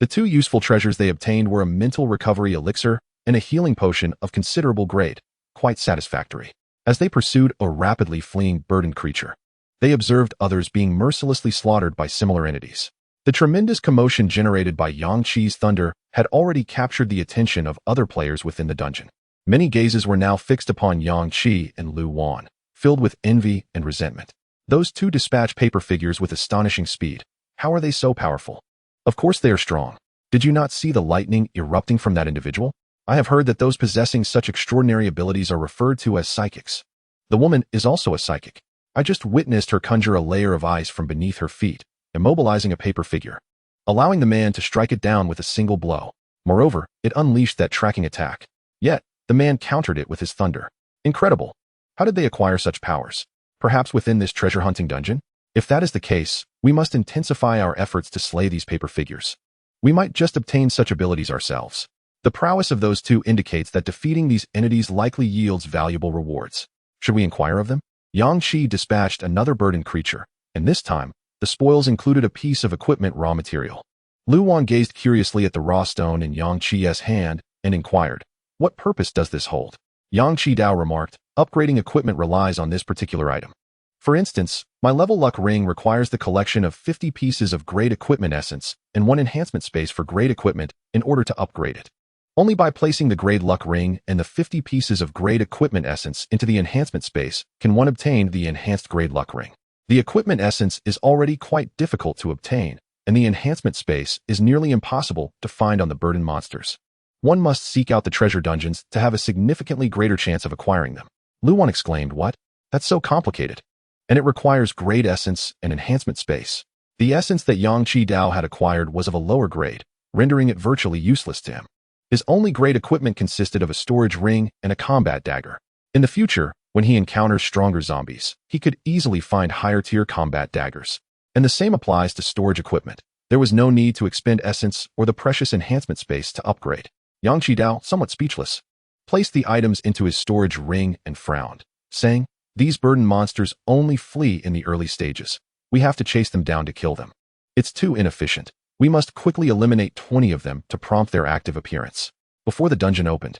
The two useful treasures they obtained were a mental recovery elixir and a healing potion of considerable grade, quite satisfactory. As they pursued a rapidly fleeing burdened creature, they observed others being mercilessly slaughtered by similar entities. The tremendous commotion generated by Yang Qi's thunder had already captured the attention of other players within the dungeon. Many gazes were now fixed upon Yang Qi and Lu Wan, filled with envy and resentment. Those two dispatch paper figures with astonishing speed. How are they so powerful? Of course they are strong. Did you not see the lightning erupting from that individual? I have heard that those possessing such extraordinary abilities are referred to as psychics. The woman is also a psychic. I just witnessed her conjure a layer of ice from beneath her feet, immobilizing a paper figure, allowing the man to strike it down with a single blow. Moreover, it unleashed that tracking attack. Yet, the man countered it with his thunder. Incredible. How did they acquire such powers? Perhaps within this treasure-hunting dungeon? If that is the case, we must intensify our efforts to slay these paper figures. We might just obtain such abilities ourselves. The prowess of those two indicates that defeating these entities likely yields valuable rewards. Should we inquire of them? Yang Qi dispatched another burdened creature, and this time, the spoils included a piece of equipment raw material. Lu Wan gazed curiously at the raw stone in Yang Qi's hand and inquired, "What purpose does this hold?" Yang Qidao remarked, "Upgrading equipment relies on this particular item. For instance, my level luck ring requires the collection of 50 pieces of great equipment essence and one enhancement space for great equipment in order to upgrade it. Only by placing the grade luck ring and the 50 pieces of great equipment essence into the enhancement space can one obtain the enhanced grade luck ring. The equipment essence is already quite difficult to obtain, and the enhancement space is nearly impossible to find on the burdened monsters. One must seek out the treasure dungeons to have a significantly greater chance of acquiring them." Lu Wan exclaimed, "What? That's so complicated. And it requires grade essence and enhancement space." The essence that Yang Qidao had acquired was of a lower grade, rendering it virtually useless to him. His only grade equipment consisted of a storage ring and a combat dagger. In the future, when he encounters stronger zombies, he could easily find higher-tier combat daggers. And the same applies to storage equipment. There was no need to expend essence or the precious enhancement space to upgrade. Yang Qidao, somewhat speechless, placed the items into his storage ring and frowned, saying, "These burdened monsters only flee in the early stages. We have to chase them down to kill them. It's too inefficient. We must quickly eliminate 20 of them to prompt their active appearance." Before the dungeon opened,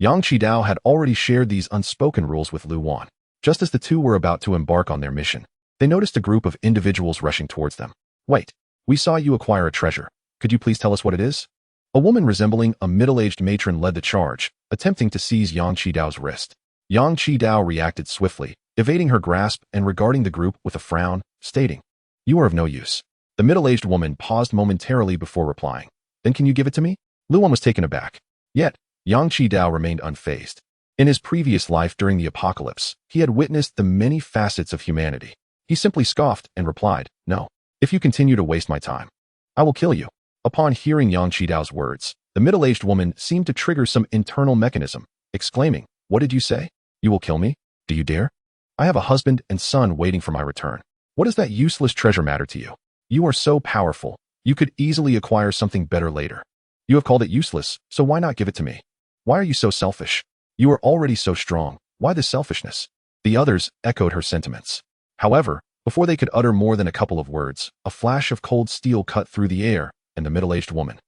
Yang Qidao had already shared these unspoken rules with Lu Wan. Just as the two were about to embark on their mission, they noticed a group of individuals rushing towards them. "Wait, we saw you acquire a treasure. Could you please tell us what it is?" A woman resembling a middle-aged matron led the charge, attempting to seize Yang Qidao's wrist. Yang Qidao reacted swiftly, evading her grasp and regarding the group with a frown, stating, "You are of no use." The middle-aged woman paused momentarily before replying. "Then can you give it to me?" Lu Wan was taken aback. Yet, Yang Qidao remained unfazed. In his previous life during the apocalypse, he had witnessed the many facets of humanity. He simply scoffed and replied, "No. If you continue to waste my time, I will kill you." Upon hearing Yang Qidao's words, the middle-aged woman seemed to trigger some internal mechanism, exclaiming, "What did you say? You will kill me? Do you dare? I have a husband and son waiting for my return. What does that useless treasure matter to you? You are so powerful, you could easily acquire something better later. You have called it useless, so why not give it to me? Why are you so selfish? You are already so strong. Why this selfishness?" The others echoed her sentiments. However, before they could utter more than a couple of words, a flash of cold steel cut through the air, and the middle-aged woman,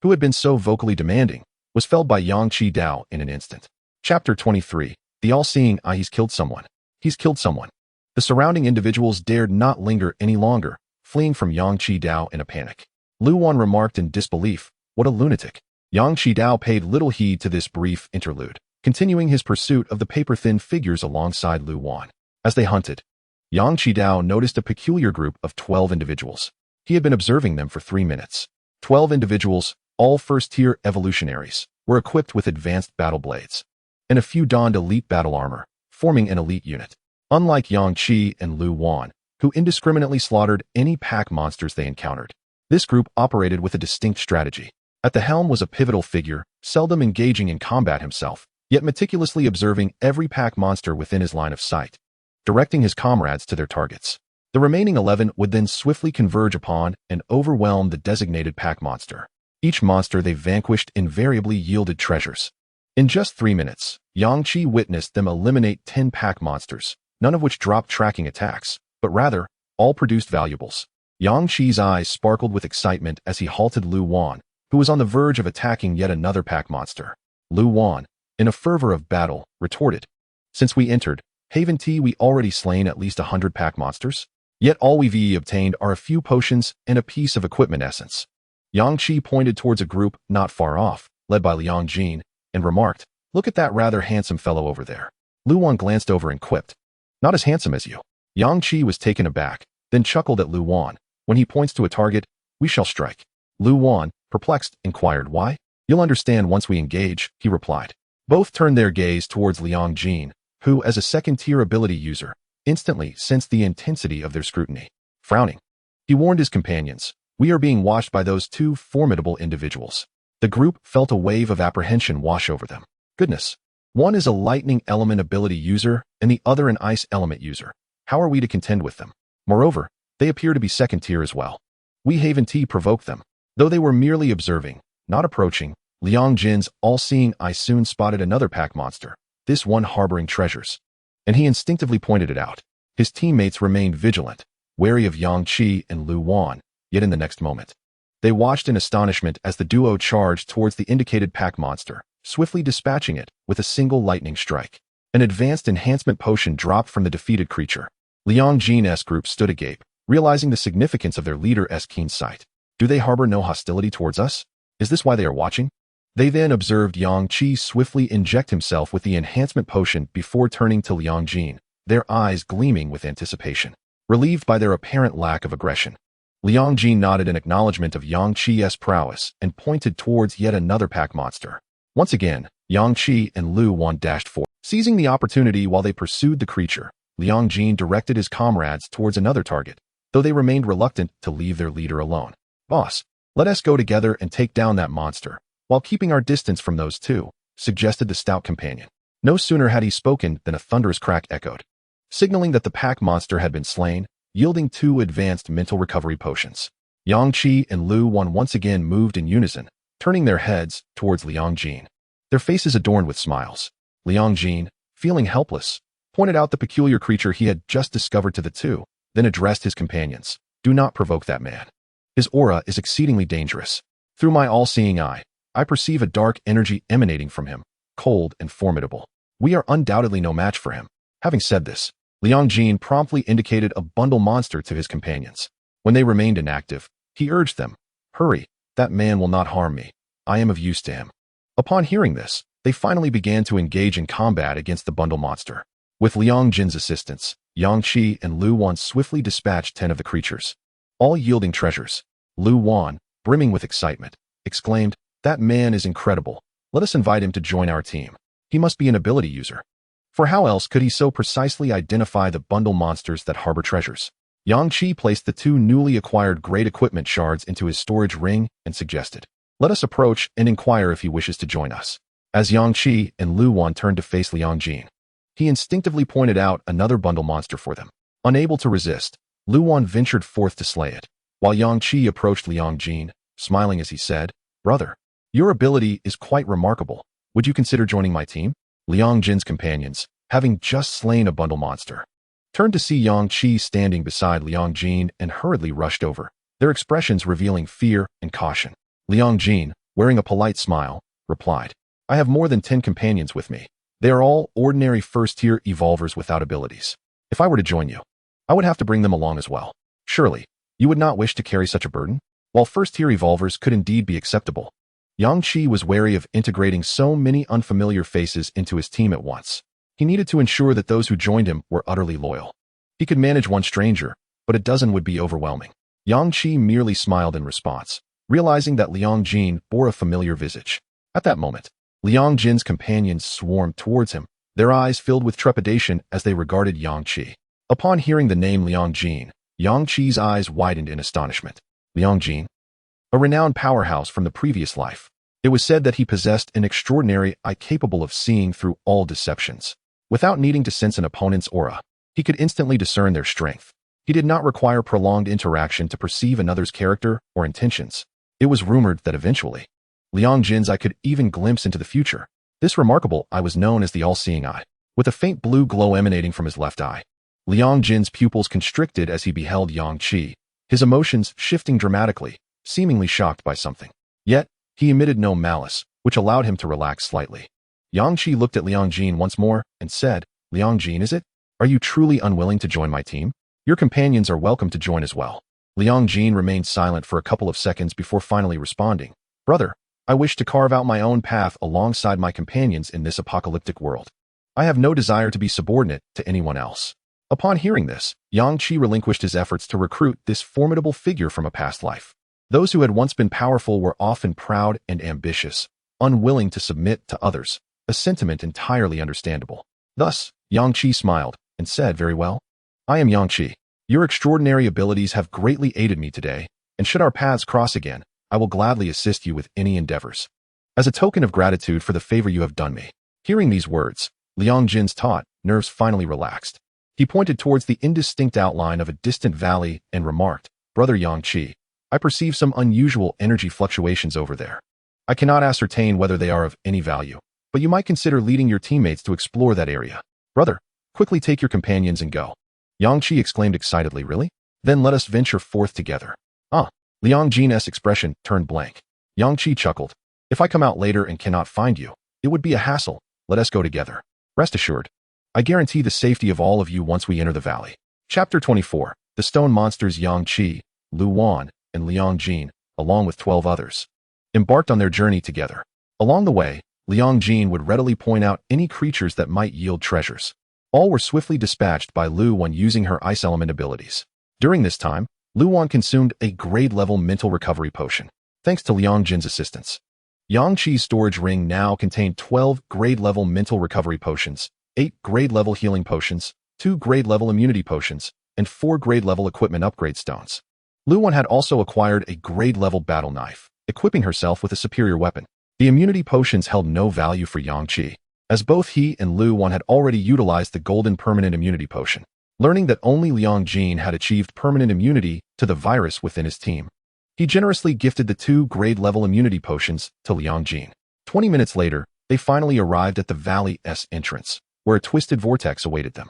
who had been so vocally demanding, was felled by Yang Qidao in an instant. Chapter 23. The all-seeing eye. He's killed someone. He's killed someone. The surrounding individuals dared not linger any longer, fleeing from Yang Qidao in a panic. Lu Wan remarked in disbelief, "What a lunatic." Yang Qidao paid little heed to this brief interlude, continuing his pursuit of the paper-thin figures alongside Lu Wan. As they hunted, Yang Qidao noticed a peculiar group of 12 individuals. He had been observing them for 3 minutes. 12 individuals, all first-tier evolutionaries, were equipped with advanced battle blades, and a few donned elite battle armor, forming an elite unit. Unlike Yang Qi and Lu Wan, who indiscriminately slaughtered any pack monsters they encountered, this group operated with a distinct strategy. At the helm was a pivotal figure, seldom engaging in combat himself, yet meticulously observing every pack monster within his line of sight, directing his comrades to their targets. The remaining 11 would then swiftly converge upon and overwhelm the designated pack monster. Each monster they vanquished invariably yielded treasures. In just 3 minutes, Yang Qi witnessed them eliminate 10 pack monsters, none of which dropped tracking attacks, but rather, all produced valuables. Yang Qi's eyes sparkled with excitement as he halted Lu Wan, who was on the verge of attacking yet another pack monster. Lu Wan, in a fervor of battle, retorted, "Since we entered Haven Tea, we already slain at least 100 pack monsters. Yet all we've obtained are a few potions and a piece of equipment essence." Yang Qi pointed towards a group not far off, led by Liang Jin, and remarked, "Look at that rather handsome fellow over there." Lu Wan glanced over and quipped, "Not as handsome as you." Yang Qi was taken aback, then chuckled at Lu Wan. "When he points to a target, we shall strike." Lu Wan, perplexed, inquired why. "You'll understand once we engage," he replied. Both turned their gaze towards Liang Jin, who, as a second-tier ability user, instantly sensed the intensity of their scrutiny. Frowning, he warned his companions, "We are being watched by those two formidable individuals." The group felt a wave of apprehension wash over them. Goodness. One is a lightning element ability user and the other an ice element user. How are we to contend with them? Moreover, they appear to be second tier as well. We Haven Tea provoked them. Though they were merely observing, not approaching, Liang Jin's all-seeing eye soon spotted another pack monster, this one harboring treasures. And he instinctively pointed it out. His teammates remained vigilant, wary of Yang Qi and Lu Wan, yet in the next moment, they watched in astonishment as the duo charged towards the indicated pack monster, swiftly dispatching it with a single lightning strike. An advanced enhancement potion dropped from the defeated creature. Liang Jin's group stood agape, realizing the significance of their leader's keen sight. Do they harbor no hostility towards us? Is this why they are watching? They then observed Yang Qi swiftly inject himself with the enhancement potion before turning to Liang Jin, their eyes gleaming with anticipation. Relieved by their apparent lack of aggression, Liang Jin nodded in acknowledgement of Yang Qi's prowess and pointed towards yet another pack monster. Once again, Yang Qi and Lu Wan dashed forward. Seizing the opportunity while they pursued the creature, Liang Jin directed his comrades towards another target, though they remained reluctant to leave their leader alone. "Boss, let us go together and take down that monster, while keeping our distance from those two," suggested the stout companion. No sooner had he spoken than a thunderous crack echoed, signaling that the pack monster had been slain, yielding 2 advanced mental recovery potions. Yang Qi and Lu Wan once again moved in unison, turning their heads towards Liang Jin, their faces adorned with smiles. Liang Jin, feeling helpless, pointed out the peculiar creature he had just discovered to the two, then addressed his companions. "Do not provoke that man. His aura is exceedingly dangerous. Through my all-seeing eye, I perceive a dark energy emanating from him, cold and formidable. We are undoubtedly no match for him." Having said this, Liang Jin promptly indicated a bundle monster to his companions. When they remained inactive, he urged them, "Hurry, that man will not harm me. I am of use to him." Upon hearing this, they finally began to engage in combat against the bundle monster. With Liang Jin's assistance, Yang Qi and Lu Wan swiftly dispatched 10 of the creatures, all yielding treasures. Lu Wan, brimming with excitement, exclaimed, "That man is incredible. Let us invite him to join our team. He must be an ability user. For how else could he so precisely identify the bundle monsters that harbor treasures?" Yang Qi placed the 2 newly acquired great equipment shards into his storage ring and suggested, "Let us approach and inquire if he wishes to join us." As Yang Qi and Lu Wan turned to face Liang Jin, he instinctively pointed out another bundle monster for them. Unable to resist, Lu Wan ventured forth to slay it, while Yang Qi approached Liang Jin, smiling as he said, "Brother, your ability is quite remarkable. Would you consider joining my team?" Liang Jin's companions, having just slain a bundle monster, turned to see Yang Qi standing beside Liang Jin and hurriedly rushed over, their expressions revealing fear and caution. Liang Jin, wearing a polite smile, replied, "I have more than 10 companions with me. They are all ordinary first-tier evolvers without abilities. If I were to join you, I would have to bring them along as well. Surely, you would not wish to carry such a burden?" While first-tier evolvers could indeed be acceptable, Yang Qi was wary of integrating so many unfamiliar faces into his team at once. He needed to ensure that those who joined him were utterly loyal. He could manage 1 stranger, but a dozen would be overwhelming. Yang Qi merely smiled in response, realizing that Liang Jin bore a familiar visage. At that moment, Liang Jin's companions swarmed towards him, their eyes filled with trepidation as they regarded Yang Qi. Upon hearing the name Liang Jin, Yang Qi's eyes widened in astonishment. Liang Jin, a renowned powerhouse from the previous life. It was said that he possessed an extraordinary eye capable of seeing through all deceptions. Without needing to sense an opponent's aura, he could instantly discern their strength. He did not require prolonged interaction to perceive another's character or intentions. It was rumored that eventually, Liang Jin's eye could even glimpse into the future. This remarkable eye was known as the all-seeing eye, with a faint blue glow emanating from his left eye. Liang Jin's pupils constricted as he beheld Yang Qi, his emotions shifting dramatically, seemingly shocked by something. Yet, he emitted no malice, which allowed him to relax slightly. Yang Qi looked at Liang Jin once more and said, "Liang Jin, is it? Are you truly unwilling to join my team? Your companions are welcome to join as well." Liang Jin remained silent for a couple of seconds before finally responding, "Brother, I wish to carve out my own path alongside my companions in this apocalyptic world. I have no desire to be subordinate to anyone else." Upon hearing this, Yang Qi relinquished his efforts to recruit this formidable figure from a past life. Those who had once been powerful were often proud and ambitious, unwilling to submit to others, a sentiment entirely understandable. Thus, Yang Qi smiled and said, "Very well. I am Yang Qi. Your extraordinary abilities have greatly aided me today, and should our paths cross again, I will gladly assist you with any endeavors. As a token of gratitude for the favor you have done me." Hearing these words, Liang Jin's taut nerves finally relaxed. He pointed towards the indistinct outline of a distant valley and remarked, "Brother Yang Qi, I perceive some unusual energy fluctuations over there. I cannot ascertain whether they are of any value, but you might consider leading your teammates to explore that area. Brother, quickly take your companions and go." Yang Qi exclaimed excitedly, "Really? Then let us venture forth together." Liang Jin's expression turned blank. Yang Qi chuckled, "If I come out later and cannot find you, it would be a hassle. Let us go together. Rest assured, I guarantee the safety of all of you once we enter the valley." Chapter 24. The Stone Monsters. Yang Qi, Lu Wan, and Liang Jin, along with 12 others, embarked on their journey together. Along the way, Liang Jin would readily point out any creatures that might yield treasures. All were swiftly dispatched by Lu Wan using her ice element abilities. During this time, Lu Wan consumed a grade-level mental recovery potion, thanks to Liang Jin's assistance. Yang Qi's storage ring now contained 12 grade-level mental recovery potions, 8 grade-level healing potions, 2 grade-level immunity potions, and 4 grade-level equipment upgrade stones. Lu Wan had also acquired a grade-level battle knife, equipping herself with a superior weapon. The immunity potions held no value for Yang Qi, as both he and Lu Wan had already utilized the golden permanent immunity potion. Learning that only Liang Jin had achieved permanent immunity to the virus within his team, he generously gifted the 2 grade-level immunity potions to Liang Jin. 20 minutes later, they finally arrived at the valley's entrance, where a twisted vortex awaited them.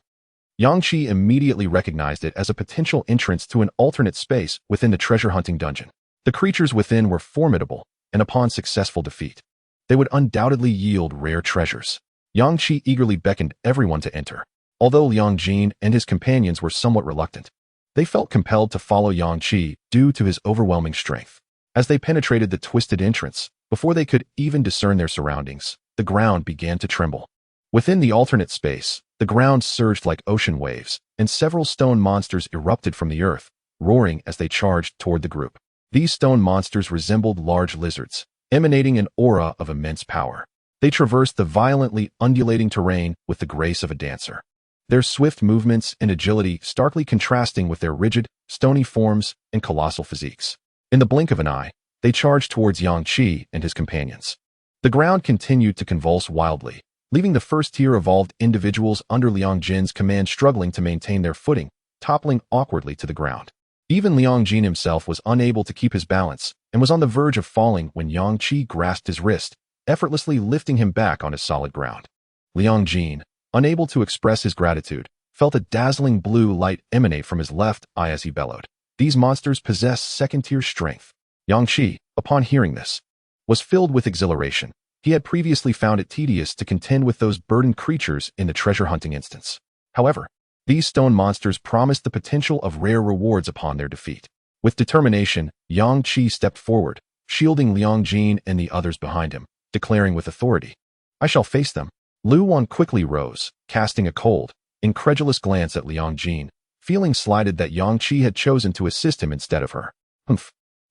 Yang Qi immediately recognized it as a potential entrance to an alternate space within the treasure-hunting dungeon. The creatures within were formidable, and upon successful defeat, they would undoubtedly yield rare treasures. Yang Qi eagerly beckoned everyone to enter. Although Liang Jin and his companions were somewhat reluctant, they felt compelled to follow Yang Qi due to his overwhelming strength. As they penetrated the twisted entrance, before they could even discern their surroundings, the ground began to tremble. Within the alternate space, the ground surged like ocean waves, and several stone monsters erupted from the earth, roaring as they charged toward the group. These stone monsters resembled large lizards, emanating an aura of immense power. They traversed the violently undulating terrain with the grace of a dancer, their swift movements and agility starkly contrasting with their rigid, stony forms and colossal physiques. In the blink of an eye, they charged towards Yang Qi and his companions. The ground continued to convulse wildly, leaving the first-tier evolved individuals under Liang Jin's command struggling to maintain their footing, toppling awkwardly to the ground. Even Liang Jin himself was unable to keep his balance and was on the verge of falling when Yang Qi grasped his wrist, effortlessly lifting him back on his solid ground. Liang Jin, unable to express his gratitude, felt a dazzling blue light emanate from his left eye as he bellowed. These monsters possess second-tier strength. Yang Qi, upon hearing this, was filled with exhilaration. He had previously found it tedious to contend with those burdened creatures in the treasure-hunting instance. However, these stone monsters promised the potential of rare rewards upon their defeat. With determination, Yang Qi stepped forward, shielding Liang Jin and the others behind him, declaring with authority, "I shall face them." Lu Wan quickly rose, casting a cold, incredulous glance at Liang Jin, feeling slighted that Yang Qi had chosen to assist him instead of her.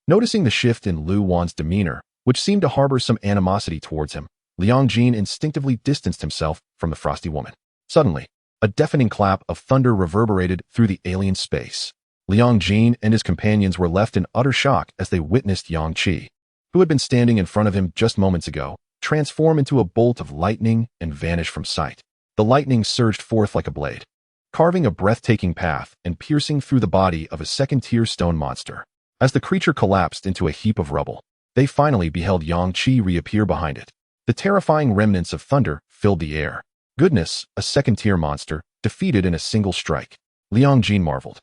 Noticing the shift in Lu Wan's demeanor, which seemed to harbor some animosity towards him, Liang Jin instinctively distanced himself from the frosty woman. Suddenly, a deafening clap of thunder reverberated through the alien space. Liang Jin and his companions were left in utter shock as they witnessed Yang Qi, who had been standing in front of him just moments ago, transform into a bolt of lightning and vanish from sight. The lightning surged forth like a blade, carving a breathtaking path and piercing through the body of a second-tier stone monster. As the creature collapsed into a heap of rubble, they finally beheld Yang Qi reappear behind it. The terrifying remnants of thunder filled the air. Goodness, a second-tier monster, defeated in a single strike. Liang Jin marveled.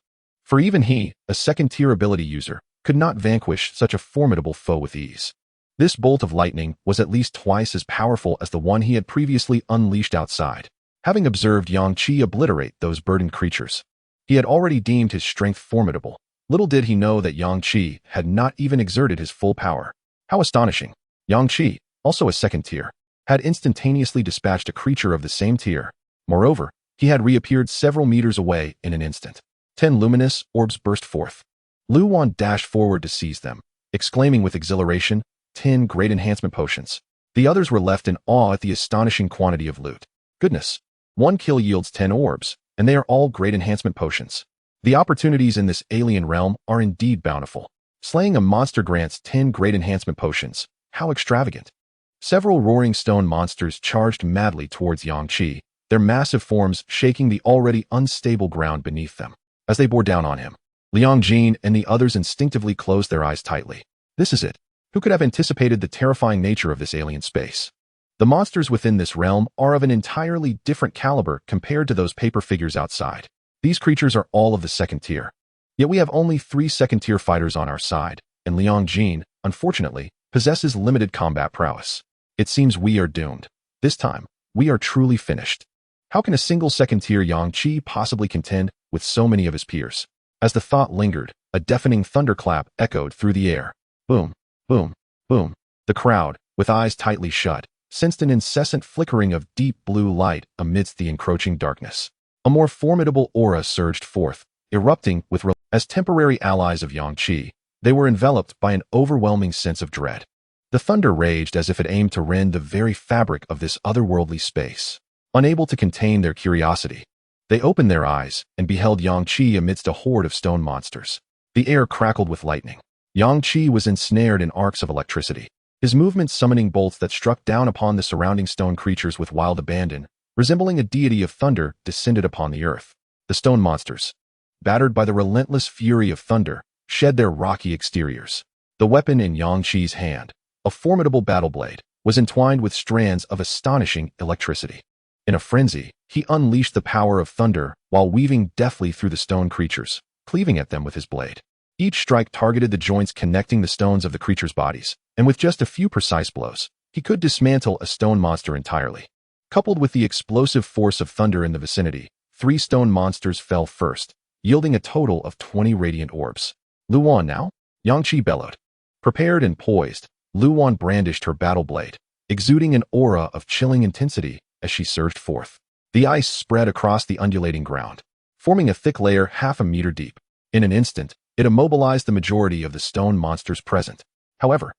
for even he, a second-tier ability user, could not vanquish such a formidable foe with ease. This bolt of lightning was at least twice as powerful as the one he had previously unleashed outside. Having observed Yang Qi obliterate those burdened creatures, he had already deemed his strength formidable. Little did he know that Yang Qi had not even exerted his full power. How astonishing! Yang Qi, also a second tier, had instantaneously dispatched a creature of the same tier. Moreover, he had reappeared several meters away in an instant. 10 luminous orbs burst forth. Lu Wan dashed forward to seize them, exclaiming with exhilaration, 10 great enhancement potions. The others were left in awe at the astonishing quantity of loot. Goodness! 1 kill yields 10 orbs, and they are all great enhancement potions. The opportunities in this alien realm are indeed bountiful. Slaying a monster grants 10 great enhancement potions. How extravagant! Several roaring stone monsters charged madly towards Yang Qi, their massive forms shaking the already unstable ground beneath them. As they bore down on him, Liang Jin and the others instinctively closed their eyes tightly. This is it. Who could have anticipated the terrifying nature of this alien space? The monsters within this realm are of an entirely different caliber compared to those paper figures outside. These creatures are all of the second tier. Yet we have only 3 second-tier fighters on our side, and Liang Jin, unfortunately, possesses limited combat prowess. It seems we are doomed. This time, we are truly finished. How can a single second-tier Yang Qi possibly contend with so many of his peers? As the thought lingered, a deafening thunderclap echoed through the air. Boom, boom, boom. The crowd, with eyes tightly shut, sensed an incessant flickering of deep blue light amidst the encroaching darkness. A more formidable aura surged forth, erupting with as temporary allies of Yang Qi. They were enveloped by an overwhelming sense of dread. The thunder raged as if it aimed to rend the very fabric of this otherworldly space. Unable to contain their curiosity, they opened their eyes and beheld Yang Qi amidst a horde of stone monsters. The air crackled with lightning. Yang Qi was ensnared in arcs of electricity, his movements summoning bolts that struck down upon the surrounding stone creatures with wild abandon, resembling a deity of thunder descended upon the earth. The stone monsters, battered by the relentless fury of thunder, shed their rocky exteriors. The weapon in Yang Qi's hand, a formidable battle blade, was entwined with strands of astonishing electricity. In a frenzy, he unleashed the power of thunder while weaving deftly through the stone creatures, cleaving at them with his blade. Each strike targeted the joints connecting the stones of the creatures' bodies, and with just a few precise blows, he could dismantle a stone monster entirely. Coupled with the explosive force of thunder in the vicinity, 3 stone monsters fell first, yielding a total of 20 radiant orbs. Lu Wan now? Yang Qi bellowed. Prepared and poised, Lu Wan brandished her battle blade, exuding an aura of chilling intensity as she surged forth. The ice spread across the undulating ground, forming a thick layer half a meter deep. In an instant, it immobilized the majority of the stone monsters present. However,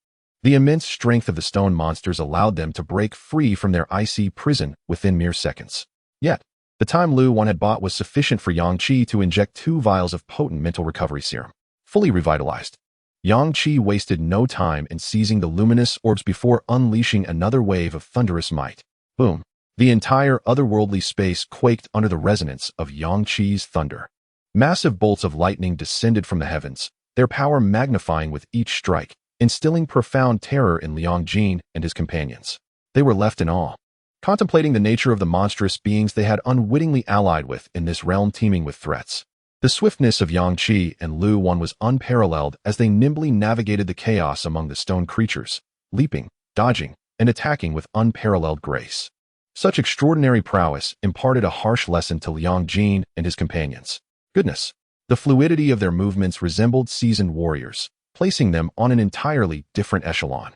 the immense strength of the stone monsters allowed them to break free from their icy prison within mere seconds. Yet, the time Lu Wan had bought was sufficient for Yang Qi to inject 2 vials of potent mental recovery serum. Fully revitalized, Yang Qi wasted no time in seizing the luminous orbs before unleashing another wave of thunderous might. Boom! The entire otherworldly space quaked under the resonance of Yang Qi's thunder. Massive bolts of lightning descended from the heavens, their power magnifying with each strike, instilling profound terror in Liang Jin and his companions. They were left in awe, contemplating the nature of the monstrous beings they had unwittingly allied with in this realm teeming with threats. The swiftness of Yang Qi and Lu Wan was unparalleled as they nimbly navigated the chaos among the stone creatures, leaping, dodging, and attacking with unparalleled grace. Such extraordinary prowess imparted a harsh lesson to Liang Jin and his companions. Goodness! The fluidity of their movements resembled seasoned warriors, placing them on an entirely different echelon.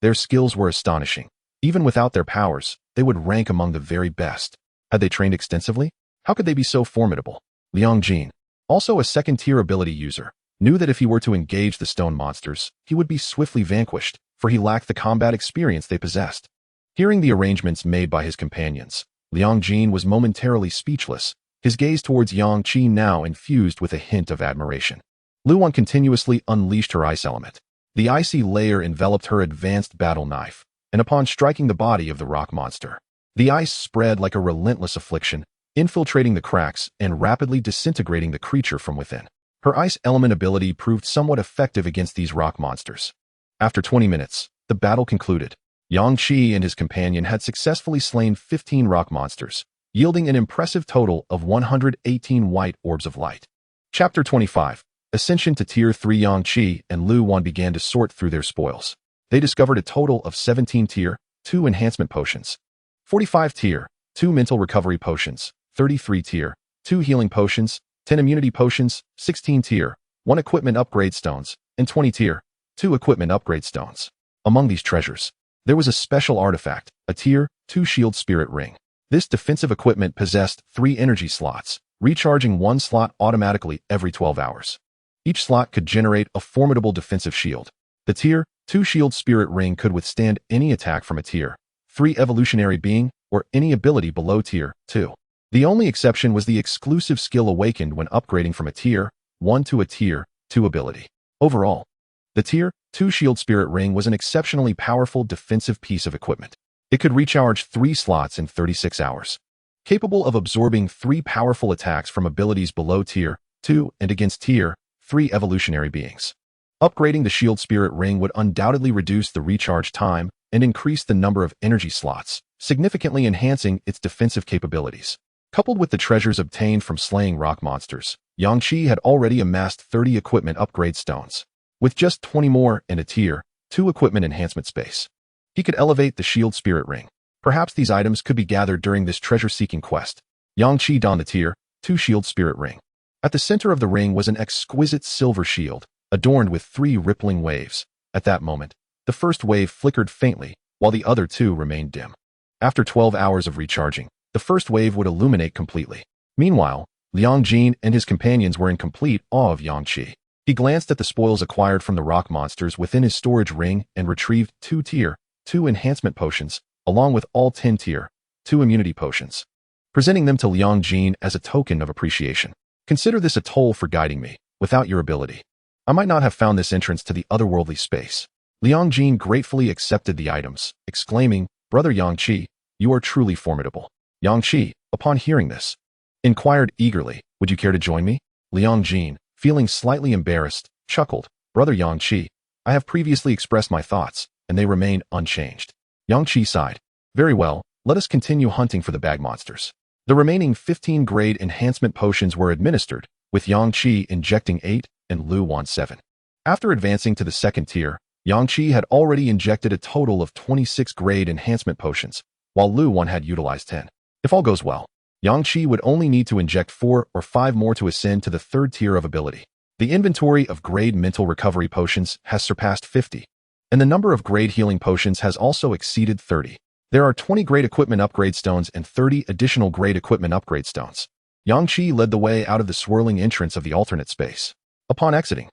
Their skills were astonishing. Even without their powers, they would rank among the very best. Had they trained extensively? How could they be so formidable? Liang Jin, also a second-tier ability user, knew that if he were to engage the stone monsters, he would be swiftly vanquished, for he lacked the combat experience they possessed. Hearing the arrangements made by his companions, Liang Jin was momentarily speechless, his gaze towards Yang Qi now infused with a hint of admiration. Lu Wan continuously unleashed her ice element. The icy layer enveloped her advanced battle knife, and upon striking the body of the rock monster, the ice spread like a relentless affliction, infiltrating the cracks and rapidly disintegrating the creature from within. Her ice element ability proved somewhat effective against these rock monsters. After 20 minutes, the battle concluded. Yang Qi and his companion had successfully slain 15 rock monsters, yielding an impressive total of 118 white orbs of light. Chapter 25. Ascension to Tier 3. Yang Qi and Lu Wan began to sort through their spoils. They discovered a total of 17 Tier 2 enhancement potions, 45 Tier 2 mental recovery potions, 33 Tier 2 healing potions, 10 immunity potions, 16 Tier 1 equipment upgrade stones, and 20 Tier 2 equipment upgrade stones. Among these treasures, there was a special artifact, a Tier 2 shield spirit ring. This defensive equipment possessed 3 energy slots, recharging one slot automatically every 12 hours. Each slot could generate a formidable defensive shield. The Tier 2 shield spirit ring could withstand any attack from a Tier 3 evolutionary being or any ability below Tier 2. The only exception was the exclusive skill awakened when upgrading from a Tier 1 to a Tier 2 ability. Overall, the Tier 2 shield spirit ring was an exceptionally powerful defensive piece of equipment. It could recharge 3 slots in 36 hours, capable of absorbing 3 powerful attacks from abilities below Tier 2 and against Tier 3 evolutionary beings. Upgrading the shield spirit ring would undoubtedly reduce the recharge time and increase the number of energy slots, significantly enhancing its defensive capabilities. Coupled with the treasures obtained from slaying rock monsters, Yang Qi had already amassed 30 equipment upgrade stones. With just 20 more in a Tier 2 equipment enhancement space, he could elevate the shield spirit ring. Perhaps these items could be gathered during this treasure-seeking quest. Yang Qi donned the Tier 2 shield spirit ring. At the center of the ring was an exquisite silver shield, adorned with 3 rippling waves. At that moment, the first wave flickered faintly, while the other 2 remained dim. After 12 hours of recharging, the first wave would illuminate completely. Meanwhile, Liang Jin and his companions were in complete awe of Yang Qi. He glanced at the spoils acquired from the rock monsters within his storage ring and retrieved 2 Tier 2 enhancement potions, along with all 10 Tier 2 immunity potions, presenting them to Liang Jin as a token of appreciation. Consider this a toll for guiding me. Without your ability, I might not have found this entrance to the otherworldly space. Liang Jin gratefully accepted the items, exclaiming, "Brother Yang Qi, you are truly formidable." Yang Qi, upon hearing this, inquired eagerly, "Would you care to join me?" Liang Jin, feeling slightly embarrassed, chuckled, "Brother Yang Qi, I have previously expressed my thoughts, and they remain unchanged." Yang Qi sighed. "Very well, let us continue hunting for the bag monsters." The remaining 15 grade enhancement potions were administered, with Yang Qi injecting 8 and Lu Wan 7. After advancing to the second tier, Yang Qi had already injected a total of 26 grade enhancement potions, while Lu Wan had utilized 10. If all goes well, Yang Qi would only need to inject 4 or 5 more to ascend to the third tier of ability. The inventory of grade mental recovery potions has surpassed 50, and the number of grade healing potions has also exceeded 30. There are 20 grade equipment upgrade stones and 30 additional grade equipment upgrade stones. Yang Qi led the way out of the swirling entrance of the alternate space. Upon exiting,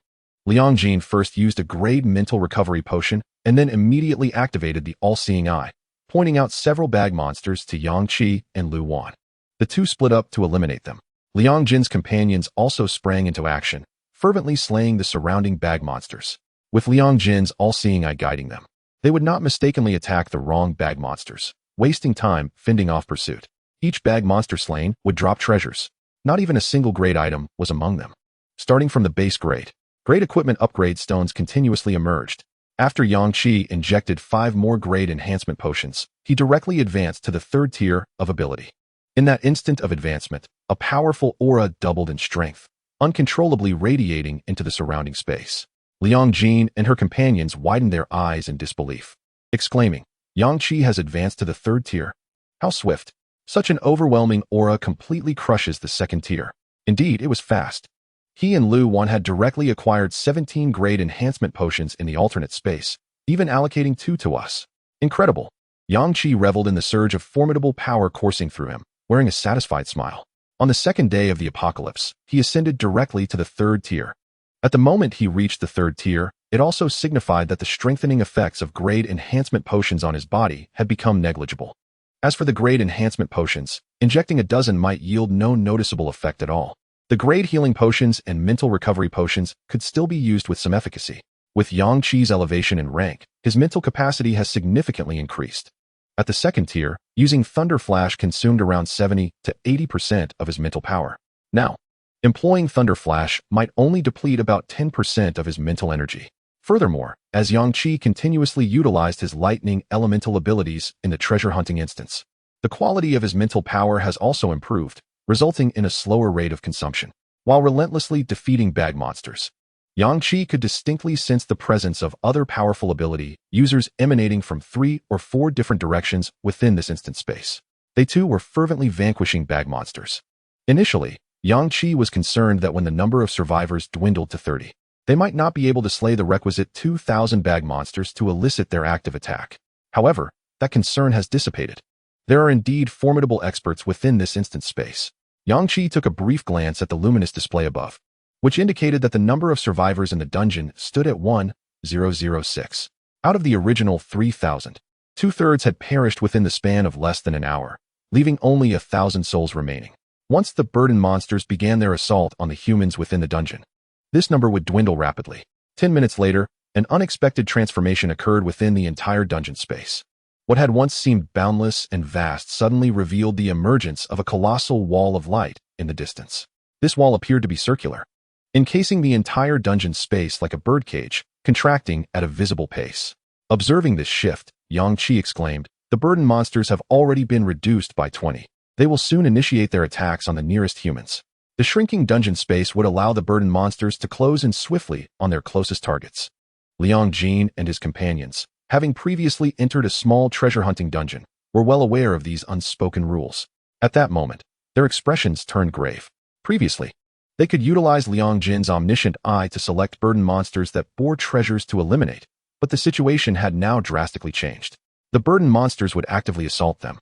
Liang Jin first used a grade mental recovery potion and then immediately activated the all-seeing eye, pointing out several bag monsters to Yang Qi and Lu Wan. The two split up to eliminate them. Liang Jin's companions also sprang into action, fervently slaying the surrounding bag monsters. With Liang Jin's all-seeing eye guiding them, they would not mistakenly attack the wrong bag monsters, wasting time fending off pursuit. Each bag monster slain would drop treasures. Not even a single grade item was among them. Starting from the base grade, grade equipment upgrade stones continuously emerged. After Yang Qi injected 5 more grade enhancement potions, he directly advanced to the third tier of ability. In that instant of advancement, a powerful aura doubled in strength, uncontrollably radiating into the surrounding space. Liang Jin and her companions widened their eyes in disbelief, exclaiming, "Yang Qi has advanced to the third tier. How swift! Such an overwhelming aura completely crushes the second tier." Indeed, it was fast. He and Lu Wan had directly acquired 17 grade enhancement potions in the alternate space, even allocating 2 to us. Incredible. Yang Qi reveled in the surge of formidable power coursing through him, wearing a satisfied smile. On the second day of the apocalypse, he ascended directly to the third tier. At the moment he reached the third tier, it also signified that the strengthening effects of grade enhancement potions on his body had become negligible. As for the grade enhancement potions, injecting a dozen might yield no noticeable effect at all. The grade healing potions and mental recovery potions could still be used with some efficacy. With Yang Qi's elevation in rank, his mental capacity has significantly increased. At the second tier, using Thunder Flash consumed around 70 to 80% of his mental power. Now, employing Thunder Flash might only deplete about 10% of his mental energy. Furthermore, as Yang Qi continuously utilized his lightning elemental abilities in the treasure hunting instance, the quality of his mental power has also improved, resulting in a slower rate of consumption. while relentlessly defeating bag monsters. Yang Qi could distinctly sense the presence of other powerful ability users emanating from 3 or 4 different directions within this instant space. They too were fervently vanquishing bag monsters. Initially, Yang Qi was concerned that when the number of survivors dwindled to 30, they might not be able to slay the requisite 2,000 bag monsters to elicit their active attack. However, that concern has dissipated. There are indeed formidable experts within this instant space. Yang Qi took a brief glance at the luminous display above, which indicated that the number of survivors in the dungeon stood at 1,006. Out of the original 3,000, 2/3 had perished within the span of less than an hour, leaving only 1,000 souls remaining. Once the burden monsters began their assault on the humans within the dungeon, this number would dwindle rapidly. 10 minutes later, an unexpected transformation occurred within the entire dungeon space. What had once seemed boundless and vast suddenly revealed the emergence of a colossal wall of light in the distance. This wall appeared to be circular, encasing the entire dungeon space like a birdcage, contracting at a visible pace. Observing this shift, Yang Qi exclaimed, "The burden monsters have already been reduced by 20. They will soon initiate their attacks on the nearest humans." The shrinking dungeon space would allow the burden monsters to close in swiftly on their closest targets. Liang Jin and his companions, having previously entered a small treasure-hunting dungeon, were well aware of these unspoken rules. At that moment, their expressions turned grave. Previously, they could utilize Liang Jin's omniscient eye to select burden monsters that bore treasures to eliminate, but the situation had now drastically changed. The burden monsters would actively assault them,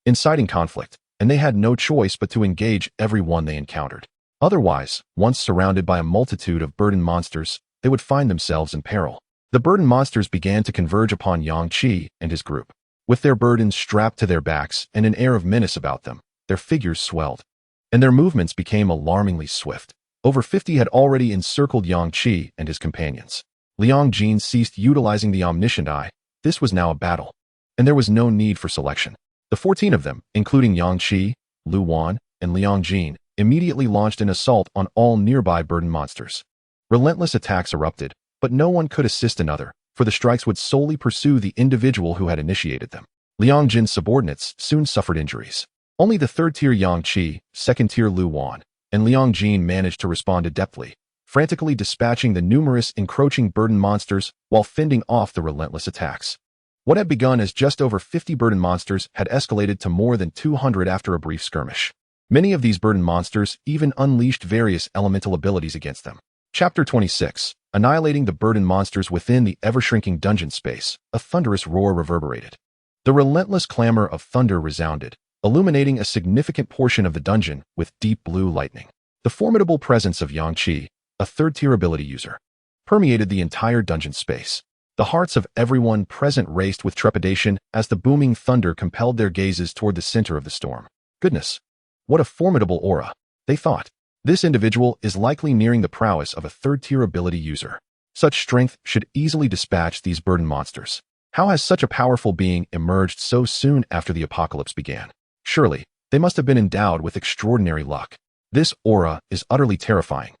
inciting conflict, and they had no choice but to engage everyone they encountered. Otherwise, once surrounded by a multitude of burden monsters, they would find themselves in peril. The burden monsters began to converge upon Yang Qi and his group. With their burdens strapped to their backs and an air of menace about them, their figures swelled, and their movements became alarmingly swift. Over 50 had already encircled Yang Qi and his companions. Liang Jin ceased utilizing the omniscient eye. This was now a battle, and there was no need for selection. The 14 of them, including Yang Qi, Lu Wan, and Liang Jin, immediately launched an assault on all nearby burden monsters. Relentless attacks erupted, but no one could assist another, for the strikes would solely pursue the individual who had initiated them. Liang Jin's subordinates soon suffered injuries. Only the third-tier Yang Qi, second-tier Lu Wan, and Liang Jin managed to respond adeptly, frantically dispatching the numerous encroaching burden monsters while fending off the relentless attacks. What had begun as just over 50 burden monsters had escalated to more than 200 after a brief skirmish. Many of these burden monsters even unleashed various elemental abilities against them. Chapter 26. Annihilating the burden monsters within the ever-shrinking dungeon space, a thunderous roar reverberated. The relentless clamor of thunder resounded, illuminating a significant portion of the dungeon with deep blue lightning. The formidable presence of Yang Qi, a third-tier ability user, permeated the entire dungeon space. The hearts of everyone present raced with trepidation as the booming thunder compelled their gazes toward the center of the storm. Goodness, what a formidable aura, they thought. This individual is likely nearing the prowess of a third-tier ability user. Such strength should easily dispatch these burden monsters. How has such a powerful being emerged so soon after the apocalypse began? Surely, they must have been endowed with extraordinary luck. This aura is utterly terrifying.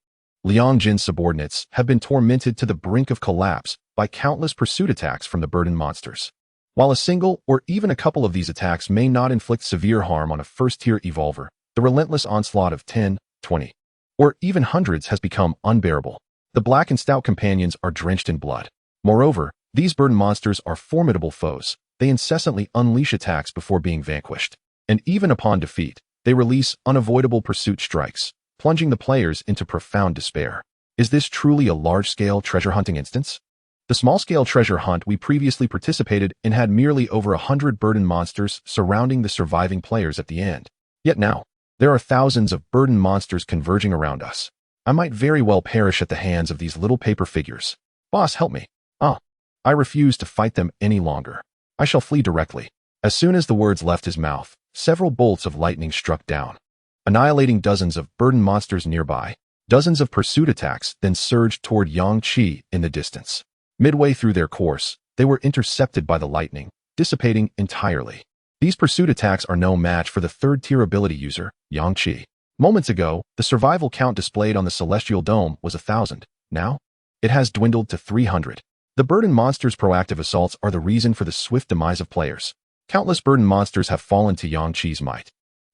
Liang Jin's subordinates have been tormented to the brink of collapse by countless pursuit attacks from the burden monsters. While a single or even a couple of these attacks may not inflict severe harm on a first-tier evolver, the relentless onslaught of 10, 20, or even hundreds has become unbearable. The black and stout companions are drenched in blood. Moreover, these burden monsters are formidable foes. They incessantly unleash attacks before being vanquished. And even upon defeat, they release unavoidable pursuit strikes, plunging the players into profound despair. Is this truly a large-scale treasure hunting instance? The small-scale treasure hunt we previously participated in had merely over 100 burden monsters surrounding the surviving players at the end. Yet now, there are thousands of burden monsters converging around us. I might very well perish at the hands of these little paper figures. Boss, help me. I refuse to fight them any longer. I shall flee directly. As soon as the words left his mouth, several bolts of lightning struck down, annihilating dozens of burden monsters nearby. Dozens of pursuit attacks then surged toward Yang Qi in the distance. Midway through their course, they were intercepted by the lightning, dissipating entirely. These pursuit attacks are no match for the third-tier ability user, Yang Qi. Moments ago, the survival count displayed on the Celestial Dome was 1,000. Now, it has dwindled to 300. The burden monsters' proactive assaults are the reason for the swift demise of players. Countless burden monsters have fallen to Yang Qi's might.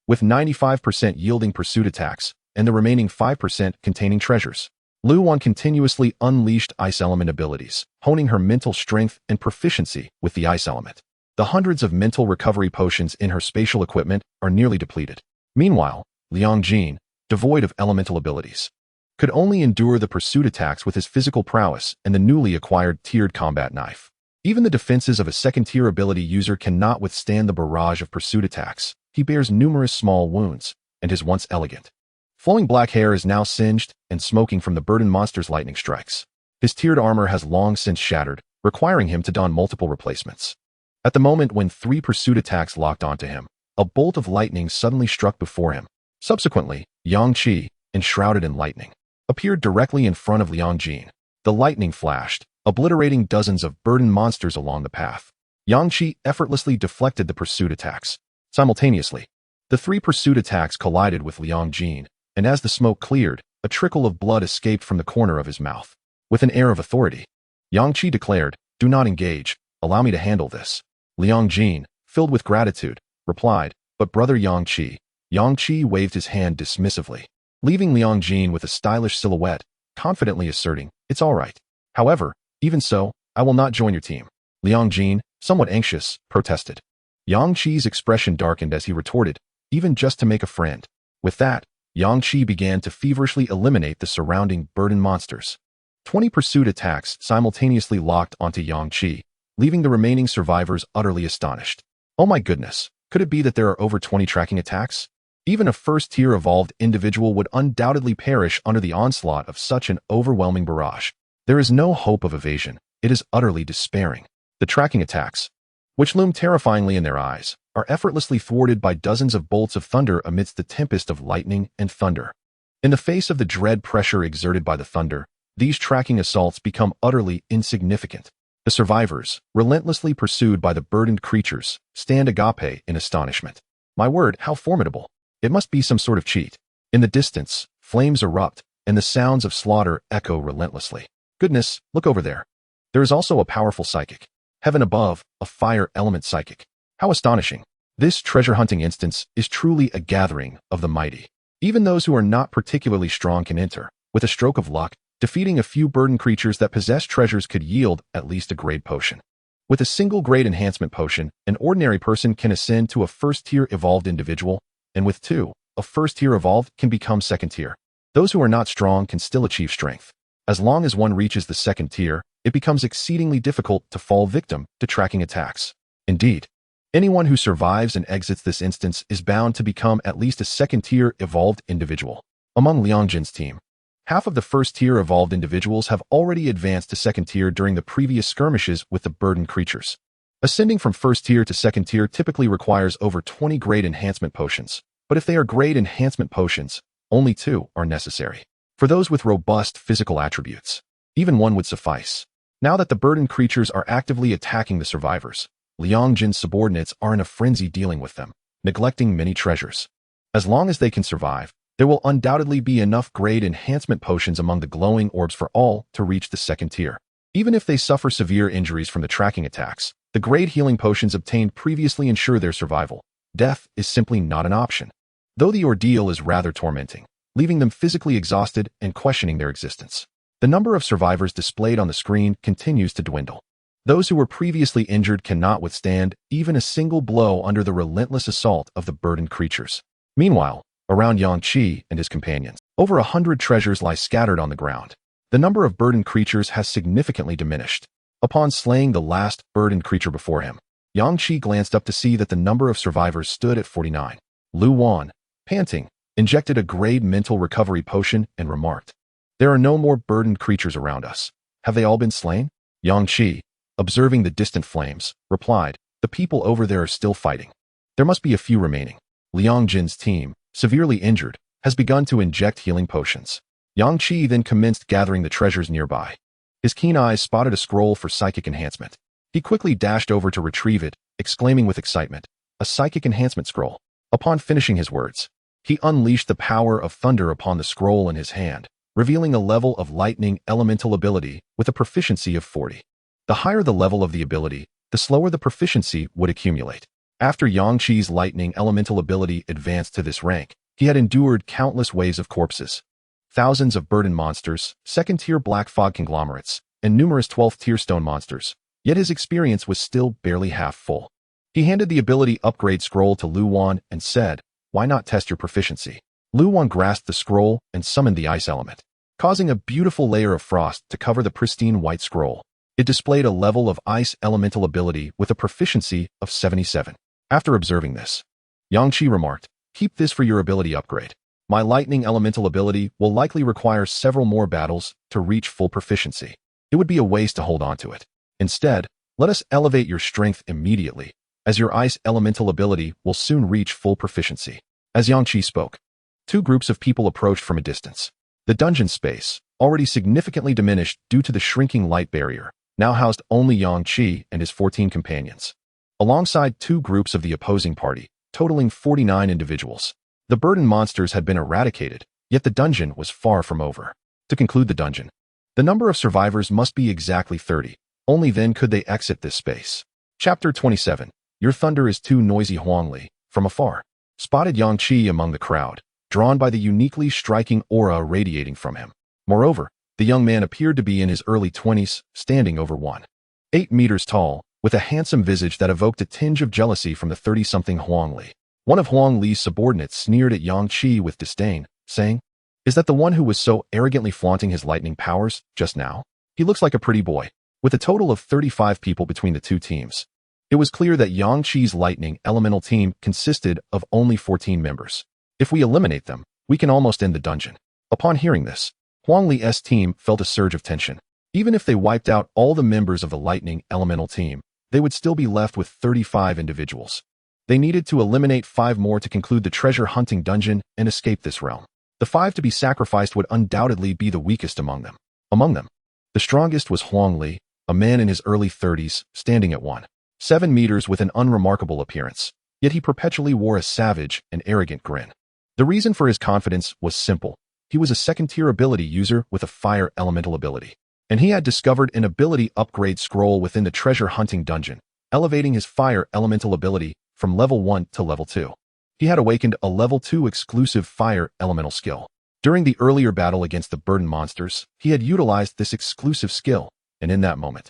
With 95% yielding pursuit attacks, and the remaining 5% containing treasures. Lu Wan continuously unleashed ice element abilities, honing her mental strength and proficiency with the ice element. The hundreds of mental recovery potions in her spatial equipment are nearly depleted. Meanwhile, Liang Jin, devoid of elemental abilities, could only endure the pursuit attacks with his physical prowess and the newly acquired tiered combat knife. Even the defenses of a second-tier ability user cannot withstand the barrage of pursuit attacks. He bears numerous small wounds, and his once elegant, flowing black hair is now singed and smoking from the burdened monster's lightning strikes. His tiered armor has long since shattered, requiring him to don multiple replacements. At the moment when 3 pursuit attacks locked onto him, a bolt of lightning suddenly struck before him. Subsequently, Yang Qi, enshrouded in lightning, appeared directly in front of Liang Jin. The lightning flashed, obliterating dozens of burdened monsters along the path. Yang Qi effortlessly deflected the pursuit attacks. Simultaneously, the 3 pursuit attacks collided with Liang Jin, and as the smoke cleared, a trickle of blood escaped from the corner of his mouth. With an air of authority, Yang Qi declared, "Do not engage, allow me to handle this." Liang Jin, filled with gratitude, replied, "But brother Yang Qi." Yang Qi waved his hand dismissively, leaving Liang Jin with a stylish silhouette, confidently asserting, "It's all right. However, even so, I will not join your team." Liang Jin, somewhat anxious, protested. Yang Qi's expression darkened as he retorted, "Even just to make a friend." With that, Yang Qi began to feverishly eliminate the surrounding burdened monsters. 20 pursuit attacks simultaneously locked onto Yang Qi, leaving the remaining survivors utterly astonished. Oh my goodness, could it be that there are over 20 tracking attacks? Even a first-tier evolved individual would undoubtedly perish under the onslaught of such an overwhelming barrage. There is no hope of evasion. It is utterly despairing. The tracking attacks, which loom terrifyingly in their eyes, are effortlessly thwarted by dozens of bolts of thunder amidst the tempest of lightning and thunder. In the face of the dread pressure exerted by the thunder, these tracking assaults become utterly insignificant. The survivors, relentlessly pursued by the burdened creatures, stand agape in astonishment. My word, how formidable! It must be some sort of cheat. In the distance, flames erupt, and the sounds of slaughter echo relentlessly. Goodness, look over there. There is also a powerful psychic. Heaven above, a fire element psychic. How astonishing. This treasure-hunting instance is truly a gathering of the mighty. Even those who are not particularly strong can enter. With a stroke of luck, defeating a few burdened creatures that possess treasures could yield at least a grade potion. With a single grade enhancement potion, an ordinary person can ascend to a first-tier evolved individual, and with 2, a first-tier evolved can become second-tier. Those who are not strong can still achieve strength. As long as one reaches the second tier, it becomes exceedingly difficult to fall victim to tracking attacks. Indeed, anyone who survives and exits this instance is bound to become at least a second-tier evolved individual. Among Liang Jin's team, half of the first-tier evolved individuals have already advanced to second tier during the previous skirmishes with the burdened creatures. Ascending from first tier to second tier typically requires over 20 grade enhancement potions, but if they are grade enhancement potions, only 2 are necessary. For those with robust physical attributes, even 1 would suffice. Now that the burdened creatures are actively attacking the survivors, Liang Jin's subordinates are in a frenzy dealing with them, neglecting many treasures. As long as they can survive, there will undoubtedly be enough grade enhancement potions among the glowing orbs for all to reach the second tier. Even if they suffer severe injuries from the tracking attacks, the grade healing potions obtained previously ensure their survival. Death is simply not an option. Though the ordeal is rather tormenting, leaving them physically exhausted and questioning their existence. The number of survivors displayed on the screen continues to dwindle. Those who were previously injured cannot withstand even a single blow under the relentless assault of the burdened creatures. Meanwhile, around Yang Qi and his companions, over 100 treasures lie scattered on the ground. The number of burdened creatures has significantly diminished. Upon slaying the last burdened creature before him, Yang Qi glanced up to see that the number of survivors stood at 49. Lu Wan, panting, injected a grade mental recovery potion and remarked, "There are no more burdened creatures around us. Have they all been slain?" Yang Qi, observing the distant flames, replied, "The people over there are still fighting. There must be a few remaining." Liang Jin's team, severely injured, has begun to inject healing potions. Yang Qi then commenced gathering the treasures nearby. His keen eyes spotted a scroll for psychic enhancement. He quickly dashed over to retrieve it, exclaiming with excitement, "A psychic enhancement scroll." Upon finishing his words, he unleashed the power of thunder upon the scroll in his hand, revealing a level of lightning elemental ability with a proficiency of 40. The higher the level of the ability, the slower the proficiency would accumulate. After Yang Qi's lightning elemental ability advanced to this rank, He had endured countless waves of corpses, thousands of burden monsters, second-tier black fog conglomerates, and numerous 12th-tier stone monsters, yet his experience was still barely half full. He handed the ability upgrade scroll to Lu Wan and said, "Why not test your proficiency?" Lu Wan grasped the scroll and summoned the ice element, causing a beautiful layer of frost to cover the pristine white scroll. It displayed a level of ice elemental ability with a proficiency of 77. After observing this, Yang Qi remarked, "Keep this for your ability upgrade. My lightning elemental ability will likely require several more battles to reach full proficiency. It would be a waste to hold on to it. Instead, let us elevate your strength immediately, as your ice elemental ability will soon reach full proficiency." As Yang Qi spoke, two groups of people approached from a distance. The dungeon space, already significantly diminished due to the shrinking light barrier, now housed only Yang Qi and his 14 companions, alongside two groups of the opposing party, totaling 49 individuals. The burden monsters had been eradicated, yet the dungeon was far from over. To conclude the dungeon, the number of survivors must be exactly 30. Only then could they exit this space. Chapter 27. Your thunder is too noisy. Huang Li, from afar, spotted Yang Qi among the crowd, drawn by the uniquely striking aura radiating from him. Moreover, the young man appeared to be in his early 20s, standing over 1.8 meters tall, with a handsome visage that evoked a tinge of jealousy from the 30-something Huang Li. One of Huang Li's subordinates sneered at Yang Qi with disdain, saying, "Is that the one who was so arrogantly flaunting his lightning powers just now? He looks like a pretty boy." With a total of 35 people between the two teams, it was clear that Yang Qi's lightning elemental team consisted of only 14 members. If we eliminate them, we can almost end the dungeon. Upon hearing this, Huang Li's team felt a surge of tension. Even if they wiped out all the members of the lightning elemental team, they would still be left with 35 individuals. They needed to eliminate 5 more to conclude the treasure-hunting dungeon and escape this realm. The 5 to be sacrificed would undoubtedly be the weakest among them. The strongest was Huang Li, a man in his early 30s, standing at 1.7 meters with an unremarkable appearance, yet he perpetually wore a savage and arrogant grin. The reason for his confidence was simple. He was a second-tier ability user with a fire elemental ability, and he had discovered an ability upgrade scroll within the treasure-hunting dungeon, elevating his fire elemental ability from level 1 to level 2. He had awakened a level 2 exclusive fire elemental skill. During the earlier battle against the burden monsters, he had utilized this exclusive skill, and in that moment,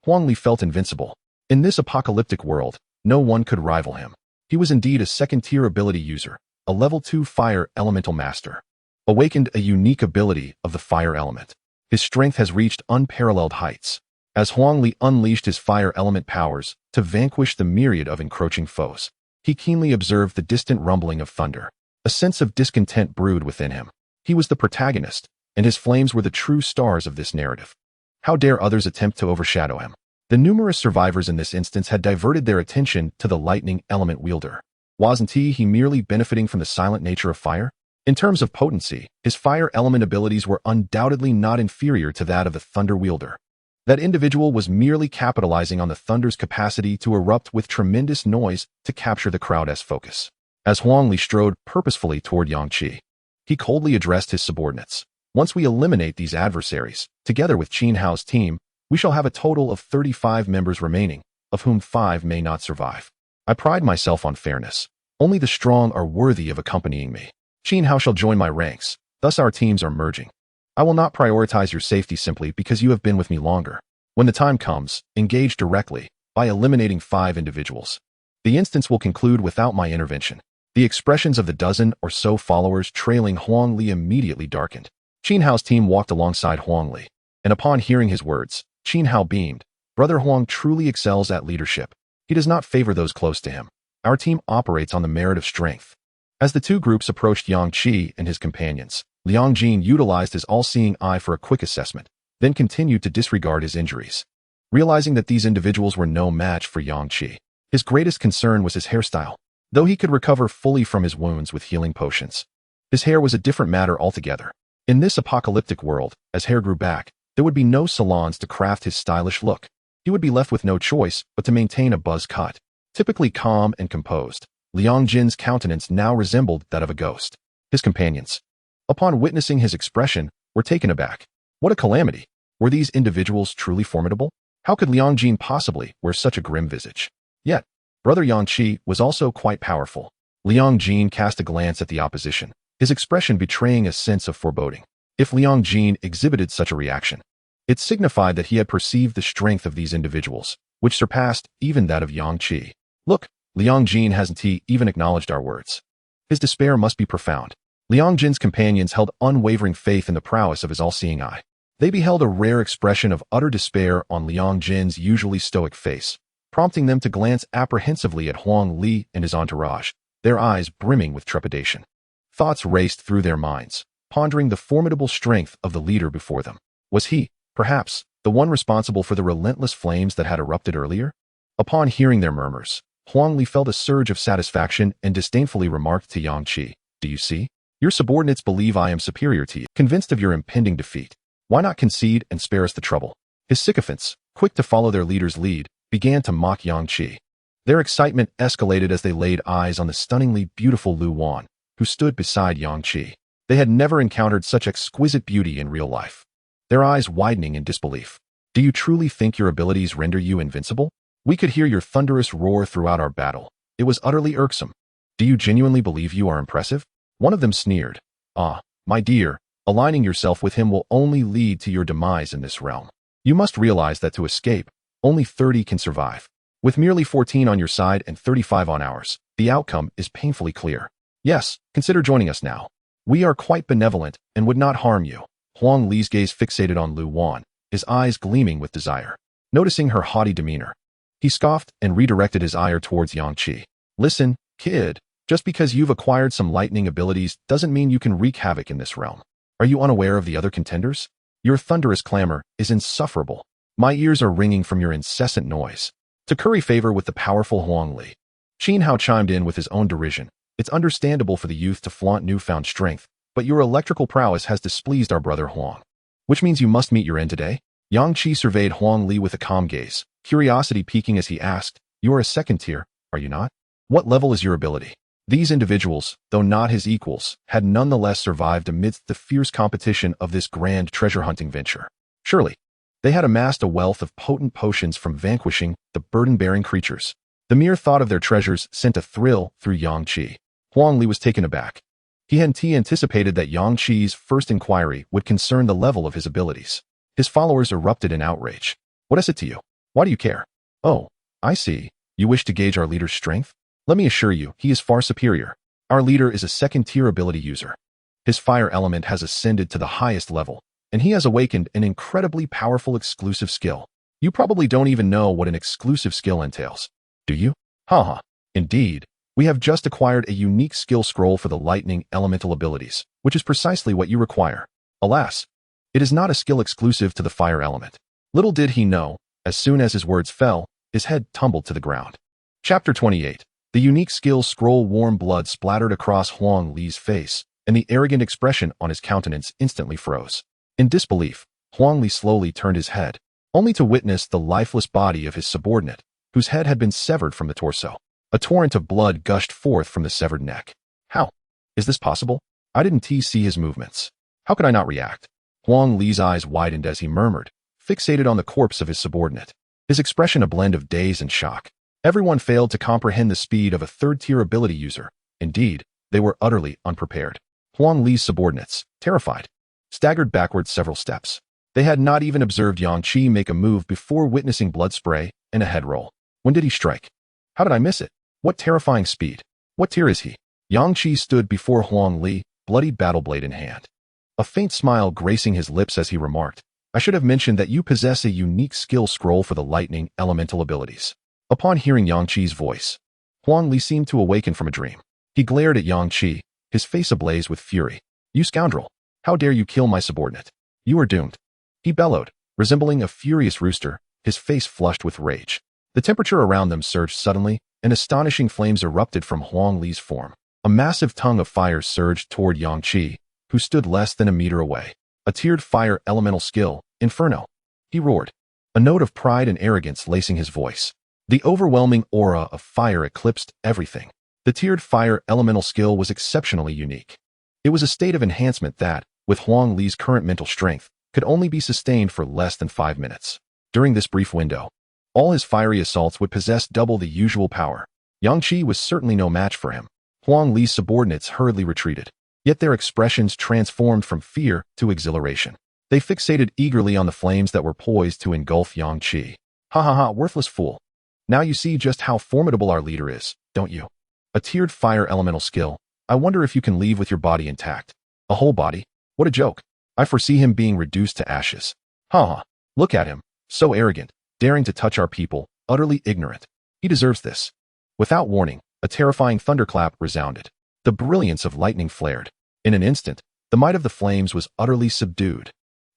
Huang Li felt invincible. In this apocalyptic world, no one could rival him. He was indeed a second-tier ability user, a level 2 fire elemental master, awakened a unique ability of the fire element. His strength has reached unparalleled heights, as Huang Li unleashed his fire element powers to vanquish the myriad of encroaching foes. He keenly observed the distant rumbling of thunder. A sense of discontent brewed within him. He was the protagonist, and his flames were the true stars of this narrative. How dare others attempt to overshadow him? The numerous survivors in this instance had diverted their attention to the lightning element wielder. Wasn't he merely benefiting from the silent nature of fire? In terms of potency, his fire element abilities were undoubtedly not inferior to that of the thunder wielder. That individual was merely capitalizing on the thunder's capacity to erupt with tremendous noise to capture the crowd's focus. As Huang Li strode purposefully toward Yang Qi, he coldly addressed his subordinates. "Once we eliminate these adversaries, together with Qin Hao's team, we shall have a total of 35 members remaining, of whom 5 may not survive. I pride myself on fairness. Only the strong are worthy of accompanying me. Qin Hao shall join my ranks, thus our teams are merging. I will not prioritize your safety simply because you have been with me longer. When the time comes, engage directly, by eliminating 5 individuals. The instance will conclude without my intervention." The expressions of the dozen or so followers trailing Huang Li immediately darkened. Qin Hao's team walked alongside Huang Li, and upon hearing his words, Qin Hao beamed. "Brother Huang truly excels at leadership. He does not favor those close to him. Our team operates on the merit of strength." As the two groups approached Yang Qi and his companions, Liang Jin utilized his all-seeing eye for a quick assessment, then continued to disregard his injuries. Realizing that these individuals were no match for Yang Qi, his greatest concern was his hairstyle. Though he could recover fully from his wounds with healing potions, his hair was a different matter altogether. In this apocalyptic world, as hair grew back, there would be no salons to craft his stylish look. He would be left with no choice but to maintain a buzz cut. Typically calm and composed, Liang Jin's countenance now resembled that of a ghost. His companions, upon witnessing his expression, were taken aback. What a calamity! Were these individuals truly formidable? How could Liang Jin possibly wear such a grim visage? Yet, Brother Yang Qi was also quite powerful. Liang Jin cast a glance at the opposition, his expression betraying a sense of foreboding. If Liang Jin exhibited such a reaction, it signified that he had perceived the strength of these individuals, which surpassed even that of Yang Qi. Look, Liang Jin hasn't even acknowledged our words. His despair must be profound. Liang Jin's companions held unwavering faith in the prowess of his all-seeing eye. They beheld a rare expression of utter despair on Liang Jin's usually stoic face, prompting them to glance apprehensively at Huang Li and his entourage, their eyes brimming with trepidation. Thoughts raced through their minds, pondering the formidable strength of the leader before them. Was he, perhaps, the one responsible for the relentless flames that had erupted earlier? Upon hearing their murmurs, Huang Li felt a surge of satisfaction and disdainfully remarked to Yang Qi, "Do you see? Your subordinates believe I am superior to you, convinced of your impending defeat. Why not concede and spare us the trouble?" His sycophants, quick to follow their leader's lead, began to mock Yang Qi. Their excitement escalated as they laid eyes on the stunningly beautiful Lu Wan, who stood beside Yang Qi. They had never encountered such exquisite beauty in real life. Their eyes widening in disbelief. "Do you truly think your abilities render you invincible? We could hear your thunderous roar throughout our battle. It was utterly irksome. Do you genuinely believe you are impressive?" One of them sneered. "Ah, my dear, aligning yourself with him will only lead to your demise in this realm. You must realize that to escape, only 30 can survive. With merely 14 on your side and 35 on ours, the outcome is painfully clear. Yes, consider joining us now. We are quite benevolent and would not harm you." Huang Li's gaze fixated on Lu Wan, his eyes gleaming with desire. Noticing her haughty demeanor, he scoffed and redirected his ire towards Yang Qi. "Listen, kid, just because you've acquired some lightning abilities doesn't mean you can wreak havoc in this realm. Are you unaware of the other contenders? Your thunderous clamor is insufferable. My ears are ringing from your incessant noise." To curry favor with the powerful Huang Li, Qin Hao chimed in with his own derision. "It's understandable for the youth to flaunt newfound strength, but your electrical prowess has displeased our brother Huang. Which means you must meet your end today?" Yang Qi surveyed Huang Li with a calm gaze, curiosity piquing as he asked, "You are a second tier, are you not? What level is your ability?" These individuals, though not his equals, had nonetheless survived amidst the fierce competition of this grand treasure-hunting venture. Surely, they had amassed a wealth of potent potions from vanquishing the burden-bearing creatures. The mere thought of their treasures sent a thrill through Yang Qi. Huang Li was taken aback. He hadn't anticipated that Yang Qi's first inquiry would concern the level of his abilities. His followers erupted in outrage. "What is it to you? Why do you care?" "Oh, I see. You wish to gauge our leader's strength? Let me assure you, he is far superior. Our leader is a second-tier ability user. His fire element has ascended to the highest level, and he has awakened an incredibly powerful exclusive skill. You probably don't even know what an exclusive skill entails. Do you?" Haha. "Indeed. We have just acquired a unique skill scroll for the lightning elemental abilities, which is precisely what you require. Alas, it is not a skill exclusive to the fire element." Little did he know, as soon as his words fell, his head tumbled to the ground. Chapter 28. The unique skill scroll. Warm blood splattered across Huang Li's face, and the arrogant expression on his countenance instantly froze. In disbelief, Huang Li slowly turned his head, only to witness the lifeless body of his subordinate, whose head had been severed from the torso. A torrent of blood gushed forth from the severed neck. "How? Is this possible? I didn't see his movements. How could I not react?" Huang Li's eyes widened as he murmured, fixated on the corpse of his subordinate, his expression a blend of daze and shock. Everyone failed to comprehend the speed of a third-tier ability user. Indeed, they were utterly unprepared. Huang Li's subordinates, terrified, staggered backward several steps. They had not even observed Yang Qi make a move before witnessing blood spray and a head roll. When did he strike? How did I miss it? What terrifying speed! What tier is he? Yang Qi stood before Huang Li, bloodied battle blade in hand. A faint smile gracing his lips as he remarked, "I should have mentioned that you possess a unique skill scroll for the lightning elemental abilities." Upon hearing Yang Qi's voice, Huang Li seemed to awaken from a dream. He glared at Yang Qi, his face ablaze with fury. "You scoundrel! How dare you kill my subordinate? You are doomed!" He bellowed, resembling a furious rooster, his face flushed with rage. The temperature around them surged suddenly, and astonishing flames erupted from Huang Li's form. A massive tongue of fire surged toward Yang Qi, who stood less than a meter away. A tiered fire elemental skill, Inferno. He roared, a note of pride and arrogance lacing his voice. The overwhelming aura of fire eclipsed everything. The tiered fire elemental skill was exceptionally unique. It was a state of enhancement that, with Huang Li's current mental strength, could only be sustained for less than 5 minutes. During this brief window, all his fiery assaults would possess double the usual power. Yang Qi was certainly no match for him. Huang Li's subordinates hurriedly retreated, yet their expressions transformed from fear to exhilaration. They fixated eagerly on the flames that were poised to engulf Yang Qi. Ha ha ha, worthless fool. Now you see just how formidable our leader is, don't you? A tiered fire elemental skill. I wonder if you can leave with your body intact. A whole body? What a joke. I foresee him being reduced to ashes. Ha ha. Look at him. So arrogant, daring to touch our people, utterly ignorant. He deserves this. Without warning, a terrifying thunderclap resounded. The brilliance of lightning flared. In an instant, the might of the flames was utterly subdued.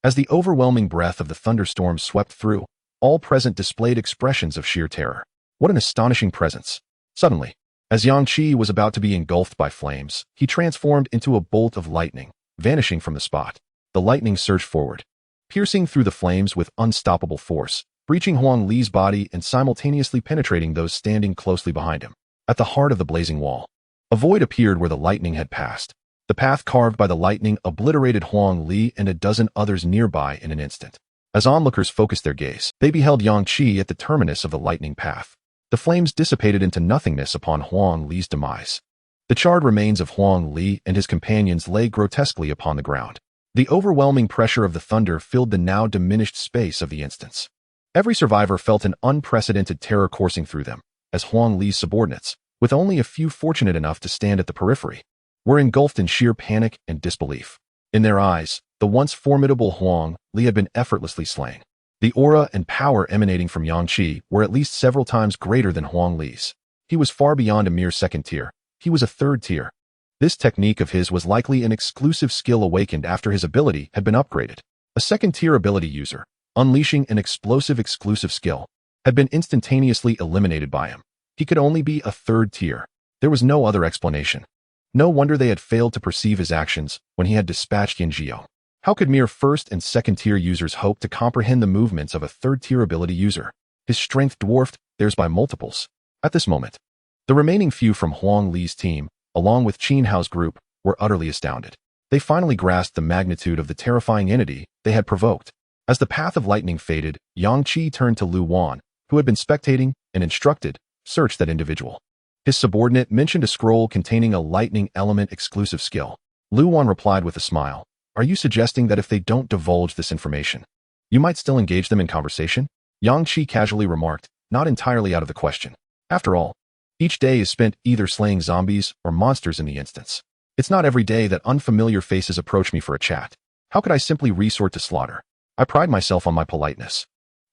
As the overwhelming breath of the thunderstorm swept through, all present displayed expressions of sheer terror. What an astonishing presence. Suddenly, as Yang Qi was about to be engulfed by flames, he transformed into a bolt of lightning, vanishing from the spot. The lightning surged forward, piercing through the flames with unstoppable force, breaching Huang Li's body and simultaneously penetrating those standing closely behind him. At the heart of the blazing wall, a void appeared where the lightning had passed. The path carved by the lightning obliterated Huang Li and a dozen others nearby in an instant. As onlookers focused their gaze, they beheld Yang Qi at the terminus of the lightning path. The flames dissipated into nothingness upon Huang Li's demise. The charred remains of Huang Li and his companions lay grotesquely upon the ground. The overwhelming pressure of the thunder filled the now diminished space of the instance. Every survivor felt an unprecedented terror coursing through them, as Huang Li's subordinates, with only a few fortunate enough to stand at the periphery, were engulfed in sheer panic and disbelief. In their eyes, the once formidable Huang Li had been effortlessly slain. The aura and power emanating from Yang Qi were at least several times greater than Huang Li's. He was far beyond a mere second tier. He was a third tier. This technique of his was likely an exclusive skill awakened after his ability had been upgraded. A second-tier ability user, unleashing an explosive exclusive skill, had been instantaneously eliminated by him. He could only be a third tier. There was no other explanation. No wonder they had failed to perceive his actions when he had dispatched Yin Jiao. How could mere first and second-tier users hope to comprehend the movements of a third-tier ability user? His strength dwarfed theirs by multiples. At this moment, the remaining few from Huang Li's team, along with Qin Hao's group, were utterly astounded. They finally grasped the magnitude of the terrifying entity they had provoked. As the path of lightning faded, Yang Qi turned to Lu Wan, who had been spectating, and instructed, "Search that individual." His subordinate mentioned a scroll containing a lightning element exclusive skill. Lu Wan replied with a smile, "Are you suggesting that if they don't divulge this information, you might still engage them in conversation?" Yang Qi casually remarked, not entirely out of the question. After all, each day is spent either slaying zombies or monsters in the instance. It's not every day that unfamiliar faces approach me for a chat. How could I simply resort to slaughter? I pride myself on my politeness.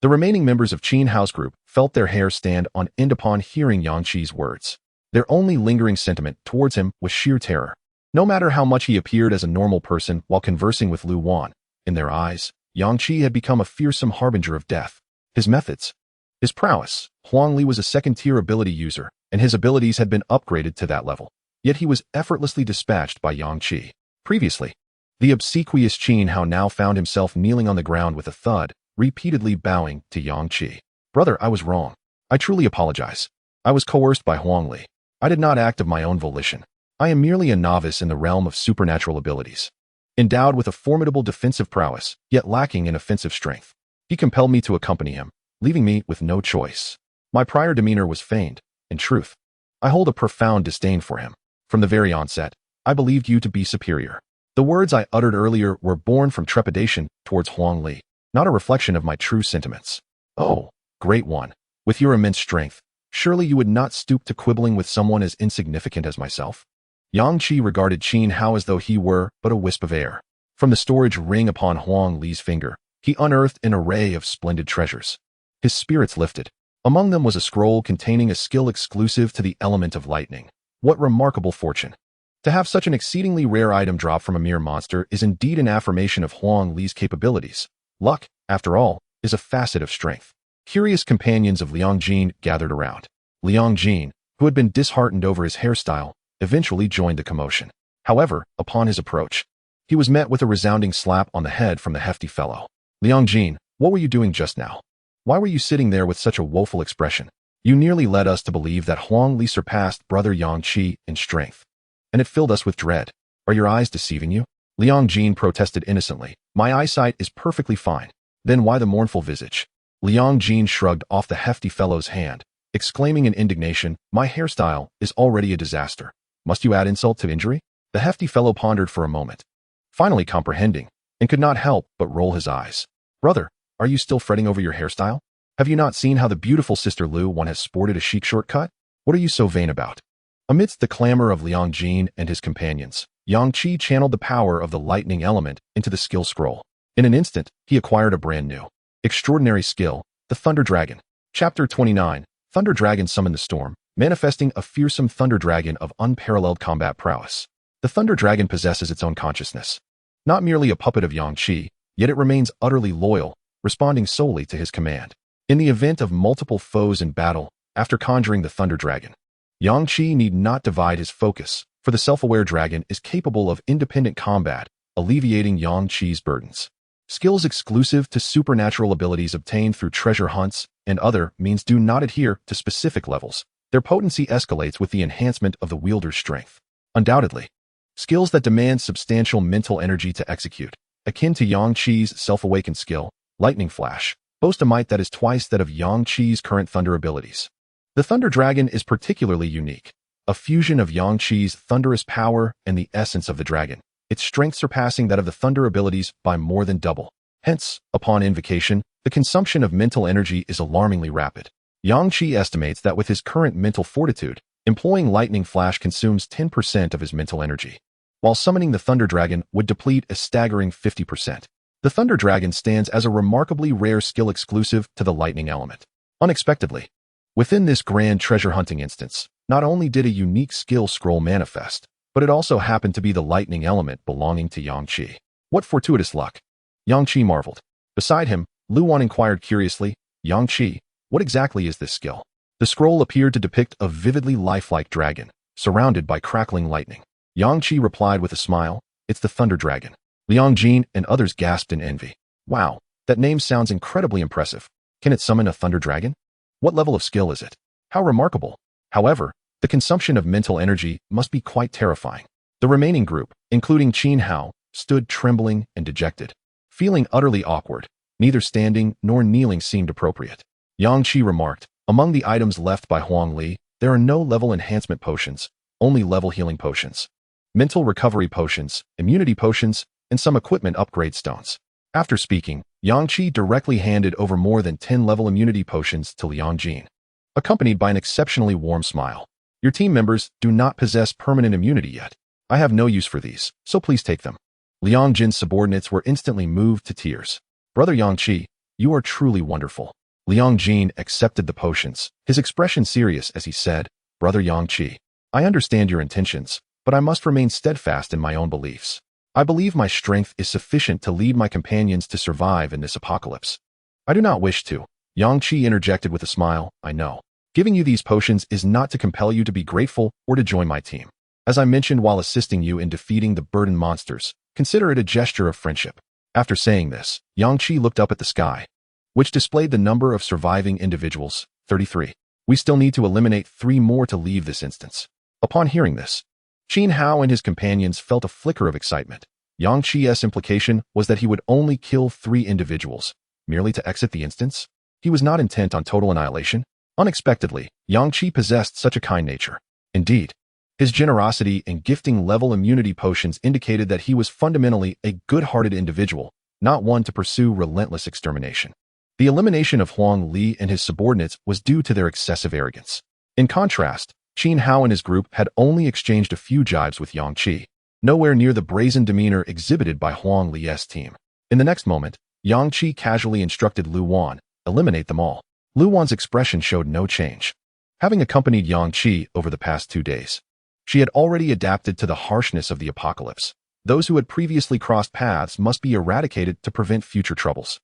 The remaining members of Qin Hao's group felt their hair stand on end upon hearing Yang Qi's words. Their only lingering sentiment towards him was sheer terror. No matter how much he appeared as a normal person while conversing with Lu Wan, in their eyes, Yang Qi had become a fearsome harbinger of death. His methods, his prowess. Huang Li was a second-tier ability user, and his abilities had been upgraded to that level. Yet he was effortlessly dispatched by Yang Qi. Previously, the obsequious Qin Hao now found himself kneeling on the ground with a thud, repeatedly bowing to Yang Qi. "Brother, I was wrong. I truly apologize. I was coerced by Huang Li. I did not act of my own volition. I am merely a novice in the realm of supernatural abilities, endowed with a formidable defensive prowess, yet lacking in offensive strength. He compelled me to accompany him, leaving me with no choice. My prior demeanor was feigned. In truth, I hold a profound disdain for him. From the very onset, I believed you to be superior." The words I uttered earlier were born from trepidation towards Huang Li, not a reflection of my true sentiments. "Oh, great one, with your immense strength, surely you would not stoop to quibbling with someone as insignificant as myself?" Yang Qi regarded Qin Hao as though he were but a wisp of air. From the storage ring upon Huang Li's finger, he unearthed an array of splendid treasures. His spirits lifted. Among them was a scroll containing a skill exclusive to the element of lightning. What remarkable fortune! To have such an exceedingly rare item drop from a mere monster is indeed an affirmation of Huang Li's capabilities. Luck, after all, is a facet of strength. Curious companions of Liang Jin gathered around. Liang Jin, who had been disheartened over his hairstyle, eventually joined the commotion. However, upon his approach, he was met with a resounding slap on the head from the hefty fellow. "Liang Jin, what were you doing just now? Why were you sitting there with such a woeful expression? You nearly led us to believe that Huang Li surpassed brother Yang Qi in strength, and it filled us with dread. Are your eyes deceiving you?" Liang Jin protested innocently. "My eyesight is perfectly fine." "Then why the mournful visage?" Liang Jin shrugged off the hefty fellow's hand, exclaiming in indignation, "My hairstyle is already a disaster. Must you add insult to injury? The hefty fellow pondered for a moment, finally comprehending, and could not help but roll his eyes. Brother, are you still fretting over your hairstyle? Have you not seen how the beautiful sister Lu Wan has sported a chic shortcut? What are you so vain about? Amidst the clamor of Liang Jin and his companions, Yang Qi channeled the power of the lightning element into the skill scroll. In an instant, he acquired a brand new, extraordinary skill, the Thunder Dragon. Chapter 29, Thunder Dragon summoned the storm, manifesting a fearsome Thunder Dragon of unparalleled combat prowess. The Thunder Dragon possesses its own consciousness. Not merely a puppet of Yang Qi, yet it remains utterly loyal, responding solely to his command. In the event of multiple foes in battle, after conjuring the Thunder Dragon, Yang Qi need not divide his focus, for the self-aware dragon is capable of independent combat, alleviating Yang Qi's burdens. Skills exclusive to supernatural abilities obtained through treasure hunts and other means do not adhere to specific levels. Their potency escalates with the enhancement of the wielder's strength. Undoubtedly, skills that demand substantial mental energy to execute, akin to Yang Qi's self-awakened skill, Lightning Flash, boast a might that is twice that of Yang Qi's current thunder abilities. The Thunder Dragon is particularly unique, a fusion of Yang Qi's thunderous power and the essence of the dragon, its strength surpassing that of the thunder abilities by more than double. Hence, upon invocation, the consumption of mental energy is alarmingly rapid. Yang Qi estimates that with his current mental fortitude, employing Lightning Flash consumes 10% of his mental energy, while summoning the Thunder Dragon would deplete a staggering 50%. The Thunder Dragon stands as a remarkably rare skill exclusive to the lightning element. Unexpectedly, within this grand treasure hunting instance, not only did a unique skill scroll manifest, but it also happened to be the lightning element belonging to Yang Qi. What fortuitous luck! Yang Qi marveled. Beside him, Lu Wan inquired curiously, Yang Qi, what exactly is this skill? The scroll appeared to depict a vividly lifelike dragon, surrounded by crackling lightning. Yang Qi replied with a smile, it's the Thunder Dragon. Liang Jin and others gasped in envy. Wow, that name sounds incredibly impressive. Can it summon a Thunder Dragon? What level of skill is it? How remarkable. However, the consumption of mental energy must be quite terrifying. The remaining group, including Qin Hao, stood trembling and dejected. Feeling utterly awkward, neither standing nor kneeling seemed appropriate. Yang Qi remarked, among the items left by Huang Li, there are no level enhancement potions, only level healing potions, mental recovery potions, immunity potions, and some equipment upgrade stones. After speaking, Yang Qi directly handed over more than 10 level immunity potions to Liang Jin, accompanied by an exceptionally warm smile. Your team members do not possess permanent immunity yet. I have no use for these, so please take them. Liang Jin's subordinates were instantly moved to tears. Brother Yang Qi, you are truly wonderful. Liang Jin accepted the potions, his expression serious as he said, Brother Yang Qi, I understand your intentions, but I must remain steadfast in my own beliefs. I believe my strength is sufficient to lead my companions to survive in this apocalypse. I do not wish to. Yang Qi interjected with a smile, I know. Giving you these potions is not to compel you to be grateful or to join my team. As I mentioned while assisting you in defeating the burden monsters, consider it a gesture of friendship. After saying this, Yang Qi looked up at the sky, which displayed the number of surviving individuals, 33. We still need to eliminate 3 more to leave this instance. Upon hearing this, Qin Hao and his companions felt a flicker of excitement. Yang Qi's implication was that he would only kill 3 individuals, merely to exit the instance. He was not intent on total annihilation. Unexpectedly, Yang Qi possessed such a kind nature. Indeed, his generosity and gifting level immunity potions indicated that he was fundamentally a good-hearted individual, not one to pursue relentless extermination. The elimination of Huang Li and his subordinates was due to their excessive arrogance. In contrast, Qin Hao and his group had only exchanged a few jibes with Yang Qi, nowhere near the brazen demeanor exhibited by Huang Li's team. In the next moment, Yang Qi casually instructed Lu Wan, eliminate them all. Lu Wan's expression showed no change. Having accompanied Yang Qi over the past 2 days, she had already adapted to the harshness of the apocalypse. Those who had previously crossed paths must be eradicated to prevent future troubles.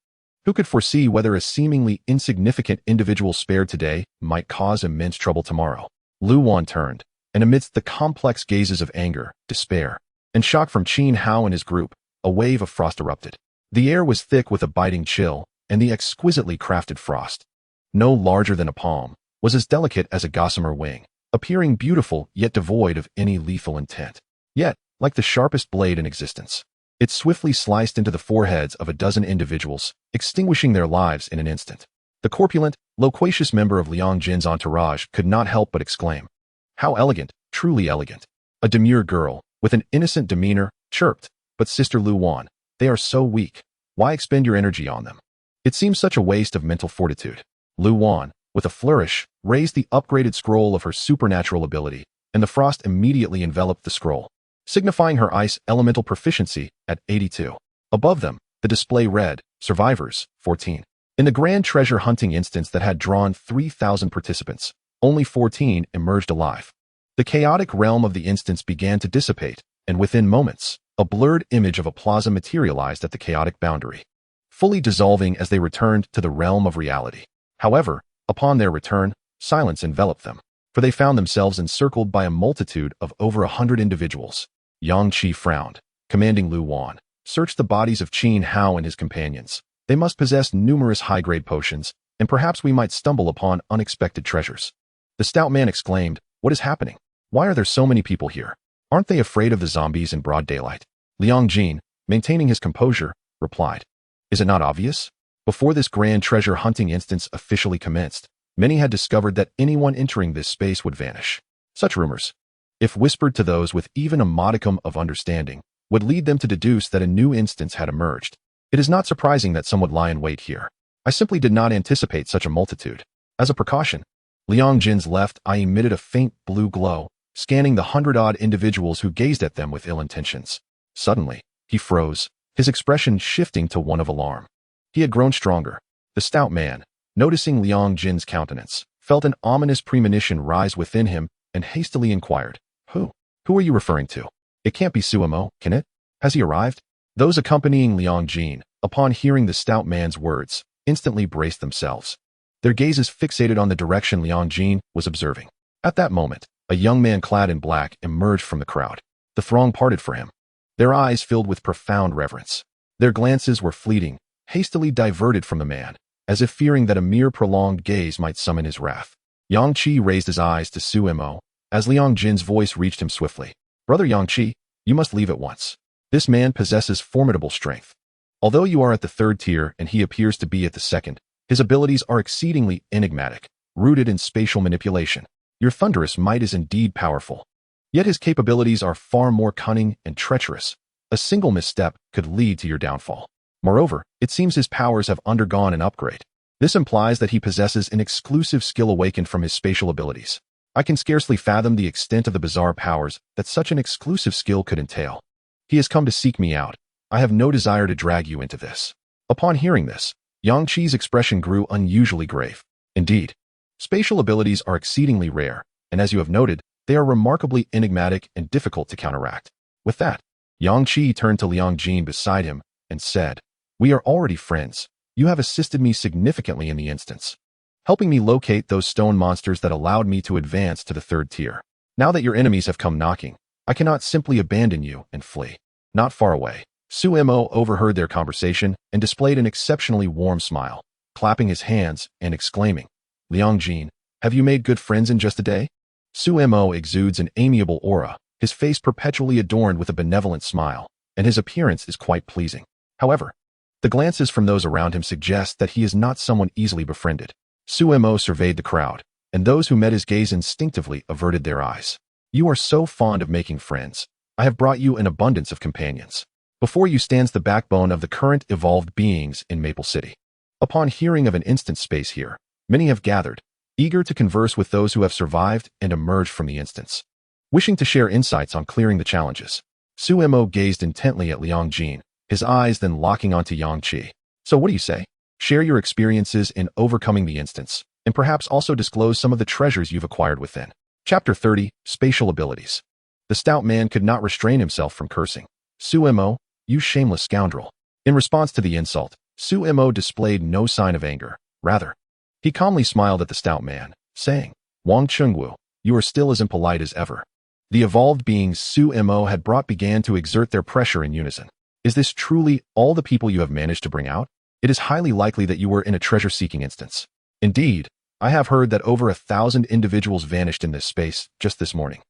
Who could foresee whether a seemingly insignificant individual spared today might cause immense trouble tomorrow? Lu Wan turned, and amidst the complex gazes of anger, despair, and shock from Qin Hao and his group, a wave of frost erupted. The air was thick with a biting chill, and the exquisitely crafted frost, no larger than a palm, was as delicate as a gossamer wing, appearing beautiful yet devoid of any lethal intent. Yet, like the sharpest blade in existence, it swiftly sliced into the foreheads of a dozen individuals, extinguishing their lives in an instant. The corpulent, loquacious member of Liang Jin's entourage could not help but exclaim, how elegant, truly elegant. A demure girl, with an innocent demeanor, chirped, "But Sister Lu Wan, they are so weak. Why expend your energy on them? It seems such a waste of mental fortitude." Lu Wan, with a flourish, raised the upgraded scroll of her supernatural ability, and the frost immediately enveloped the scroll, signifying her ice elemental proficiency at 82. Above them, the display read, "Survivors, 14. In the grand treasure hunting instance that had drawn 3,000 participants, only 14 emerged alive. The chaotic realm of the instance began to dissipate, and within moments, a blurred image of a plaza materialized at the chaotic boundary, fully dissolving as they returned to the realm of reality. However, upon their return, silence enveloped them, for they found themselves encircled by a multitude of over 100 individuals. Yang Qi frowned, commanding Lu Wan, "Search the bodies of Qin Hao and his companions. They must possess numerous high-grade potions, and perhaps we might stumble upon unexpected treasures." The stout man exclaimed, "What is happening? Why are there so many people here? Aren't they afraid of the zombies in broad daylight?" Liang Jin, maintaining his composure, replied, "Is it not obvious? Before this grand treasure hunting instance officially commenced, many had discovered that anyone entering this space would vanish. Such rumors, if whispered to those with even a modicum of understanding, would lead them to deduce that a new instance had emerged. It is not surprising that some would lie in wait here. I simply did not anticipate such a multitude. As a precaution." Liang Jin's left eye emitted a faint blue glow, scanning the 100-odd individuals who gazed at them with ill intentions. Suddenly, he froze, his expression shifting to one of alarm. He had grown stronger. The stout man, noticing Liang Jin's countenance, felt an ominous premonition rise within him and hastily inquired, Who are you referring to? It can't be Suemo, can it? Has he arrived?" Those accompanying Liang Jin, upon hearing the stout man's words, instantly braced themselves, their gazes fixated on the direction Liang Jin was observing. At that moment, a young man clad in black emerged from the crowd. The throng parted for him, their eyes filled with profound reverence. Their glances were fleeting, hastily diverted from the man, as if fearing that a mere prolonged gaze might summon his wrath. Yang Qi raised his eyes to Suemo, as Liang Jin's voice reached him swiftly. "Brother Yang Qi, you must leave at once. This man possesses formidable strength. Although you are at the 3rd tier and he appears to be at the 2nd, his abilities are exceedingly enigmatic, rooted in spatial manipulation. Your thunderous might is indeed powerful. Yet his capabilities are far more cunning and treacherous. A single misstep could lead to your downfall. Moreover, it seems his powers have undergone an upgrade. This implies that he possesses an exclusive skill awakened from his spatial abilities. I can scarcely fathom the extent of the bizarre powers that such an exclusive skill could entail. He has come to seek me out. I have no desire to drag you into this." Upon hearing this, Yang Qi's expression grew unusually grave. Indeed, spatial abilities are exceedingly rare, and as you have noted, they are remarkably enigmatic and difficult to counteract. With that, Yang Qi turned to Liang Jin beside him and said, "We are already friends. You have assisted me significantly in the instance, helping me locate those stone monsters that allowed me to advance to the 3rd tier. Now that your enemies have come knocking, I cannot simply abandon you and flee." Not far away, Suemo overheard their conversation and displayed an exceptionally warm smile, clapping his hands and exclaiming, "Liang Jin, have you made good friends in just a day?" Suemo exudes an amiable aura, his face perpetually adorned with a benevolent smile, and his appearance is quite pleasing. However, the glances from those around him suggest that he is not someone easily befriended. Suemo surveyed the crowd, and those who met his gaze instinctively averted their eyes. "You are so fond of making friends. I have brought you an abundance of companions. Before you stands the backbone of the current evolved beings in Maple City. Upon hearing of an instance space here, many have gathered, eager to converse with those who have survived and emerged from the instance, wishing to share insights on clearing the challenges." Suemo gazed intently at Liang Jin, his eyes then locking onto Yang Qi. "So what do you say? Share your experiences in overcoming the instance, and perhaps also disclose some of the treasures you've acquired within." Chapter 30, Spatial Abilities. The stout man could not restrain himself from cursing. "Suemo, you shameless scoundrel." In response to the insult, Suemo displayed no sign of anger. Rather, he calmly smiled at the stout man, saying, "Wang Chengwu, you are still as impolite as ever." The evolved beings Suemo had brought began to exert their pressure in unison. "Is this truly all the people you have managed to bring out? It is highly likely that you were in a treasure-seeking instance. Indeed, I have heard that over 1,000 individuals vanished in this space just this morning.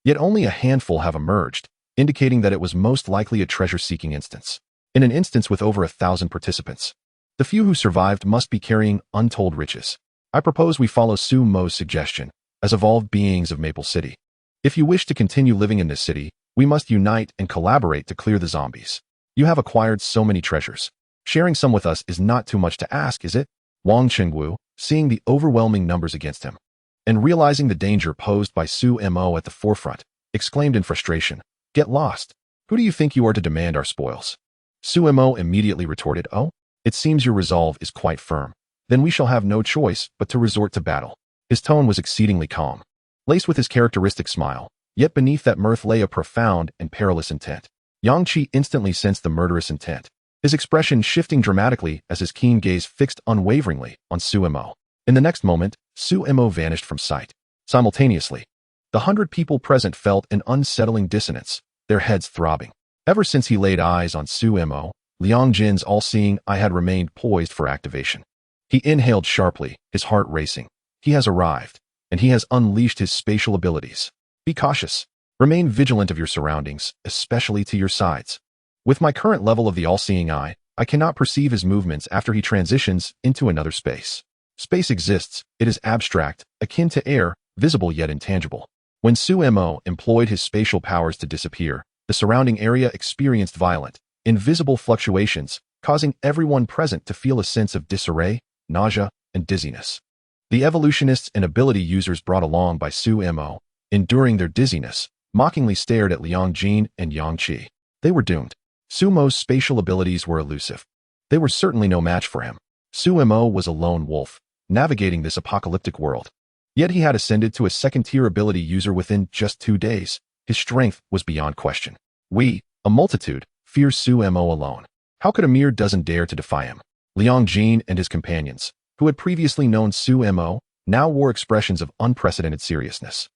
Yet only a handful have emerged, indicating that it was most likely a treasure-seeking instance. In an instance with over 1,000 participants, the few who survived must be carrying untold riches. I propose we follow Suemo's suggestion as evolved beings of Maple City. If you wish to continue living in this city, we must unite and collaborate to clear the zombies. You have acquired so many treasures. Sharing some with us is not too much to ask, is it? Wang Chengwu, seeing the overwhelming numbers against him, and realizing the danger posed by Su Mo at the forefront, exclaimed in frustration, "Get lost! Who do you think you are to demand our spoils?" Su Mo immediately retorted, "Oh, it seems your resolve is quite firm. Then we shall have no choice but to resort to battle." His tone was exceedingly calm, laced with his characteristic smile, yet beneath that mirth lay a profound and perilous intent. Yang Qi instantly sensed the murderous intent, his expression shifting dramatically as his keen gaze fixed unwaveringly on Su Mo. In the next moment, Su Mo vanished from sight. Simultaneously, the 100 people present felt an unsettling dissonance, their heads throbbing. Ever since he laid eyes on Su Mo, Liang Jin's all-seeing eye had remained poised for activation. He inhaled sharply, his heart racing. He has arrived, and he has unleashed his spatial abilities. Be cautious. Remain vigilant of your surroundings, especially to your sides. With my current level of the all-seeing eye, I cannot perceive his movements after he transitions into another space. Space exists, it is abstract, akin to air, visible yet intangible. When Su Mo employed his spatial powers to disappear, the surrounding area experienced violent, invisible fluctuations, causing everyone present to feel a sense of disarray, nausea, and dizziness. The evolutionists and ability users brought along by Su Mo, enduring their dizziness, mockingly stared at Liang Jin and Yang Qi. They were doomed. Su Mo's spatial abilities were elusive. They were certainly no match for him. Su Mo was a lone wolf, navigating this apocalyptic world. Yet he had ascended to a second-tier ability user within just 2 days. His strength was beyond question. We, a multitude, fear Su Mo alone. How could a mere dozen dare to defy him? Liang Jin and his companions, who had previously known Su Mo, now wore expressions of unprecedented seriousness.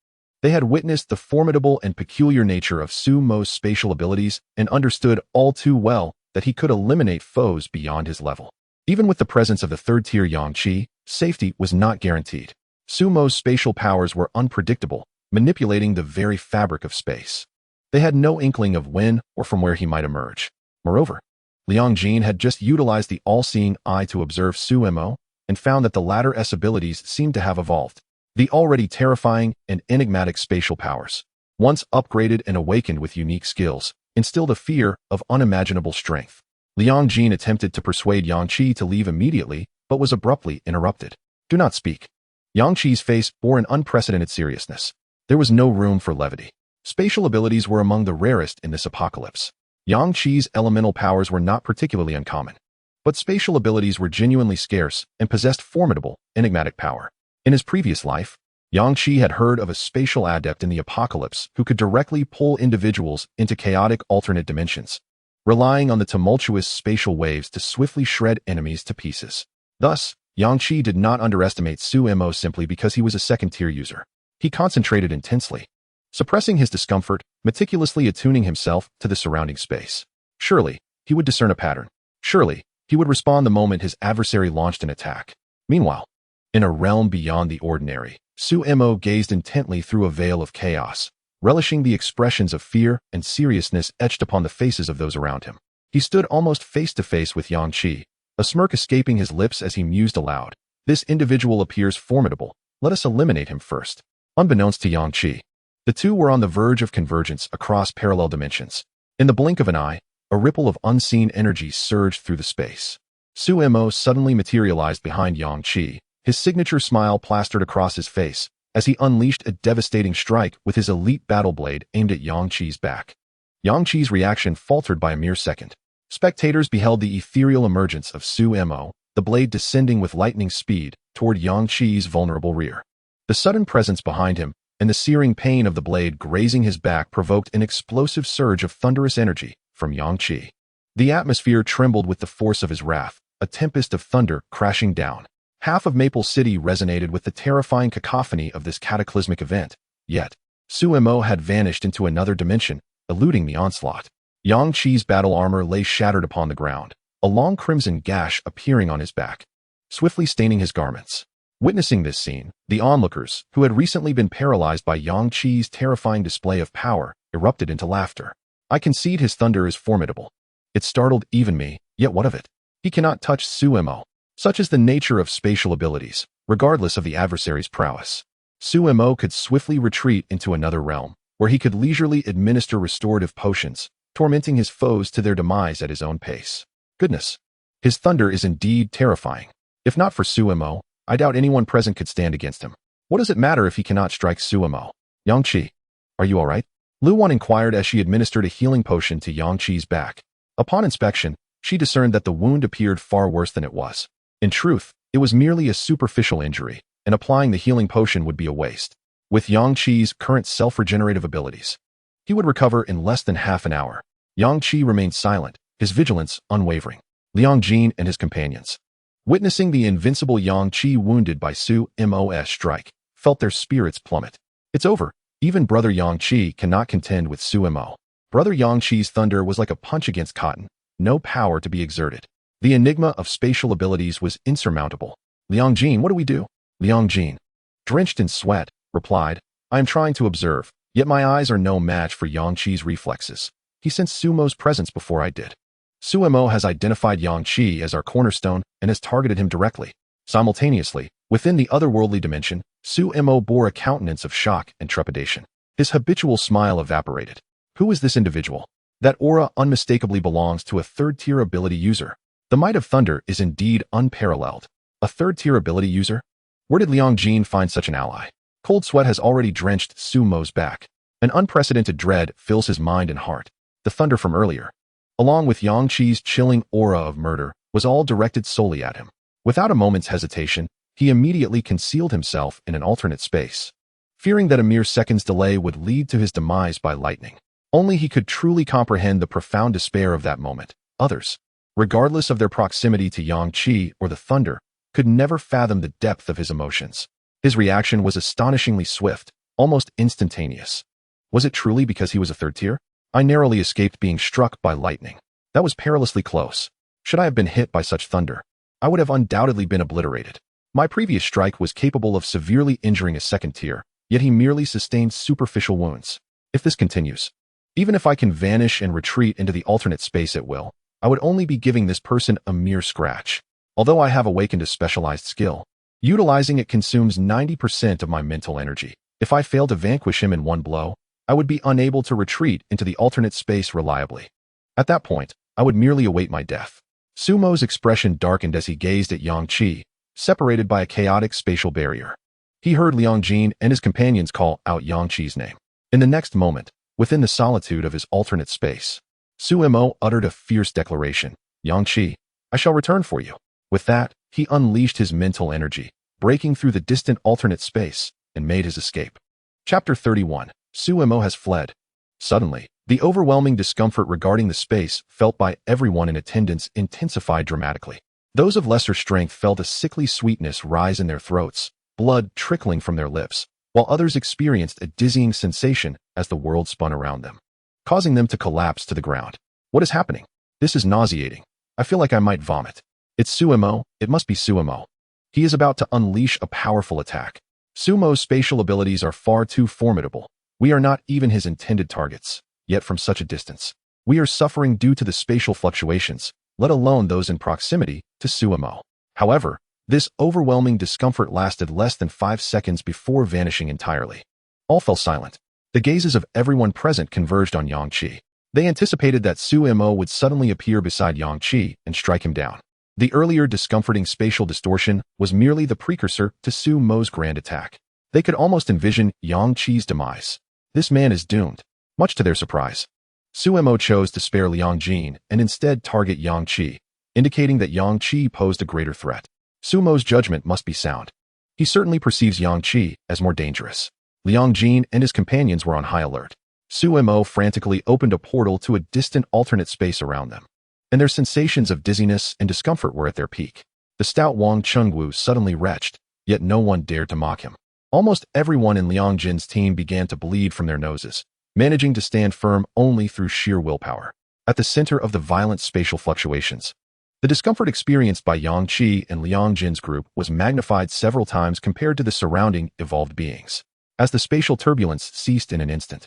They had witnessed the formidable and peculiar nature of Su Mo's spatial abilities and understood all too well that he could eliminate foes beyond his level. Even with the presence of the third-tier Yang Qi, safety was not guaranteed. Su Mo's spatial powers were unpredictable, manipulating the very fabric of space. They had no inkling of when or from where he might emerge. Moreover, Liang Jin had just utilized the all-seeing eye to observe Su Mo and found that the latter's abilities seemed to have evolved. The already terrifying and enigmatic spatial powers, once upgraded and awakened with unique skills, instilled a fear of unimaginable strength. Liang Jin attempted to persuade Yang Qi to leave immediately, but was abruptly interrupted. "Do not speak." Yang Qi's face bore an unprecedented seriousness. There was no room for levity. Spatial abilities were among the rarest in this apocalypse. Yang Qi's elemental powers were not particularly uncommon, but spatial abilities were genuinely scarce and possessed formidable, enigmatic power. In his previous life, Yang Qi had heard of a spatial adept in the apocalypse who could directly pull individuals into chaotic alternate dimensions, relying on the tumultuous spatial waves to swiftly shred enemies to pieces. Thus, Yang Qi did not underestimate Su Mo simply because he was a second-tier user. He concentrated intensely, suppressing his discomfort, meticulously attuning himself to the surrounding space. Surely, he would discern a pattern. Surely, he would respond the moment his adversary launched an attack. Meanwhile, in a realm beyond the ordinary, Su Mo gazed intently through a veil of chaos, relishing the expressions of fear and seriousness etched upon the faces of those around him. He stood almost face-to-face with Yang Qi, a smirk escaping his lips as he mused aloud. "This individual appears formidable. Let us eliminate him first." Unbeknownst to Yang Qi, the two were on the verge of convergence across parallel dimensions. In the blink of an eye, a ripple of unseen energy surged through the space. Su Mo suddenly materialized behind Yang Qi, his signature smile plastered across his face, as he unleashed a devastating strike with his elite battle blade aimed at Yang Qi's back. Yang Qi's reaction faltered by a mere second. Spectators beheld the ethereal emergence of Su Mo, the blade descending with lightning speed toward Yang Qi's vulnerable rear. The sudden presence behind him and the searing pain of the blade grazing his back provoked an explosive surge of thunderous energy from Yang Qi. The atmosphere trembled with the force of his wrath, a tempest of thunder crashing down. Half of Maple City resonated with the terrifying cacophony of this cataclysmic event. Yet, Su Mo had vanished into another dimension, eluding the onslaught. Yang Qi's battle armor lay shattered upon the ground, a long crimson gash appearing on his back, swiftly staining his garments. Witnessing this scene, the onlookers, who had recently been paralyzed by Yang Qi's terrifying display of power, erupted into laughter. "I concede his thunder is formidable. It startled even me, yet what of it? He cannot touch Su Mo. Such is the nature of spatial abilities, regardless of the adversary's prowess. Su Mo could swiftly retreat into another realm, where he could leisurely administer restorative potions, tormenting his foes to their demise at his own pace. Goodness, his thunder is indeed terrifying. If not for Suemo, I doubt anyone present could stand against him. What does it matter if he cannot strike Suemo? Yang Qi, are you all right? Lu Wan inquired as she administered a healing potion to Yang Qi's back. Upon inspection, she discerned that the wound appeared far worse than it was. In truth, it was merely a superficial injury, and applying the healing potion would be a waste. With Yang Qi's current self-regenerative abilities, he would recover in less than half an hour. Yang Qi remained silent, his vigilance unwavering. Liang Jin and his companions, witnessing the invincible Yang Qi wounded by Suemo's strike, felt their spirits plummet. It's over. Even Brother Yang Qi cannot contend with Suemo. Brother Yang Qi's thunder was like a punch against cotton, no power to be exerted. The enigma of spatial abilities was insurmountable. Liang Jin, what do we do? Liang Jin, drenched in sweat, replied, I am trying to observe, yet my eyes are no match for Yang Qi's reflexes. He sensed Suemo's presence before I did. Suemo has identified Yang Qi as our cornerstone and has targeted him directly. Simultaneously, within the otherworldly dimension, Suemo bore a countenance of shock and trepidation. His habitual smile evaporated. Who is this individual? That aura unmistakably belongs to a third-tier ability user. The might of thunder is indeed unparalleled. A third-tier ability user? Where did Liang Jin find such an ally? Cold sweat has already drenched Suemo's back. An unprecedented dread fills his mind and heart. The thunder from earlier, along with Yang Qi's chilling aura of murder, was all directed solely at him. Without a moment's hesitation, he immediately concealed himself in an alternate space, fearing that a mere second's delay would lead to his demise by lightning. Only he could truly comprehend the profound despair of that moment. Others, regardless of their proximity to Yang Qi or the thunder, could never fathom the depth of his emotions. His reaction was astonishingly swift, almost instantaneous. Was it truly because he was a third tier? I narrowly escaped being struck by lightning. That was perilously close. Should I have been hit by such thunder, I would have undoubtedly been obliterated. My previous strike was capable of severely injuring a second tier, yet he merely sustained superficial wounds. If this continues, even if I can vanish and retreat into the alternate space at will, I would only be giving this person a mere scratch. Although I have awakened a specialized skill, utilizing it consumes 90% of my mental energy. If I fail to vanquish him in one blow, I would be unable to retreat into the alternate space reliably. At that point, I would merely await my death. Suemo's expression darkened as he gazed at Yang Qi, separated by a chaotic spatial barrier. He heard Liang Jin and his companions call out Yang Qi's name. In the next moment, within the solitude of his alternate space, Suemo uttered a fierce declaration. Yang Qi, I shall return for you. With that, he unleashed his mental energy, breaking through the distant alternate space, and made his escape. Chapter 31. Suemo has fled. Suddenly, the overwhelming discomfort regarding the space felt by everyone in attendance intensified dramatically. Those of lesser strength felt a sickly sweetness rise in their throats, blood trickling from their lips, while others experienced a dizzying sensation as the world spun around them, causing them to collapse to the ground. What is happening? This is nauseating. I feel like I might vomit. It's Suemo. It must be Suemo. He is about to unleash a powerful attack. Suemo's spatial abilities are far too formidable. We are not even his intended targets, yet from such a distance, we are suffering due to the spatial fluctuations, let alone those in proximity to Suemo. However, this overwhelming discomfort lasted less than 5 seconds before vanishing entirely. All fell silent. The gazes of everyone present converged on Yang Qi. They anticipated that Suemo would suddenly appear beside Yang Qi and strike him down. The earlier discomforting spatial distortion was merely the precursor to Suemo's grand attack. They could almost envision Yang Qi's demise. This man is doomed. Much to their surprise, Suemo chose to spare Liang Jin and instead target Yang Qi, indicating that Yang Qi posed a greater threat. Suemo's judgment must be sound. He certainly perceives Yang Qi as more dangerous. Liang Jin and his companions were on high alert. Suemo frantically opened a portal to a distant alternate space around them, and their sensations of dizziness and discomfort were at their peak. The stout Wang Chengwu suddenly retched, yet no one dared to mock him. Almost everyone in Liang Jin's team began to bleed from their noses, managing to stand firm only through sheer willpower. At the center of the violent spatial fluctuations, the discomfort experienced by Yang Qi and Liang Jin's group was magnified several times compared to the surrounding evolved beings. As the spatial turbulence ceased in an instant,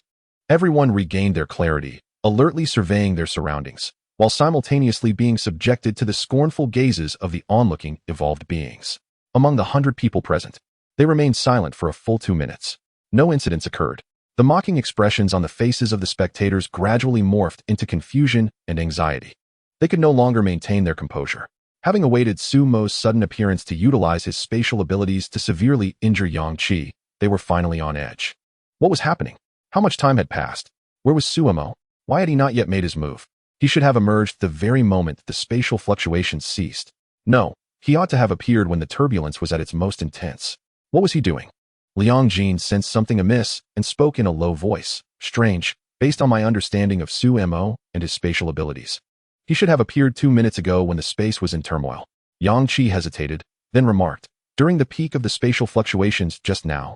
everyone regained their clarity, alertly surveying their surroundings, while simultaneously being subjected to the scornful gazes of the onlooking evolved beings. Among the 100 people present, they remained silent for a full 2 minutes. No incidents occurred. The mocking expressions on the faces of the spectators gradually morphed into confusion and anxiety. They could no longer maintain their composure. Having awaited Su Mo's sudden appearance to utilize his spatial abilities to severely injure Yang Qi, they were finally on edge. What was happening? How much time had passed? Where was Su Mo? Why had he not yet made his move? He should have emerged the very moment the spatial fluctuations ceased. No, he ought to have appeared when the turbulence was at its most intense. What was he doing? Liang Jin sensed something amiss and spoke in a low voice. Strange, based on my understanding of Su Mo and his spatial abilities. He should have appeared 2 minutes ago when the space was in turmoil. Yang Qi hesitated, then remarked, during the peak of the spatial fluctuations just now,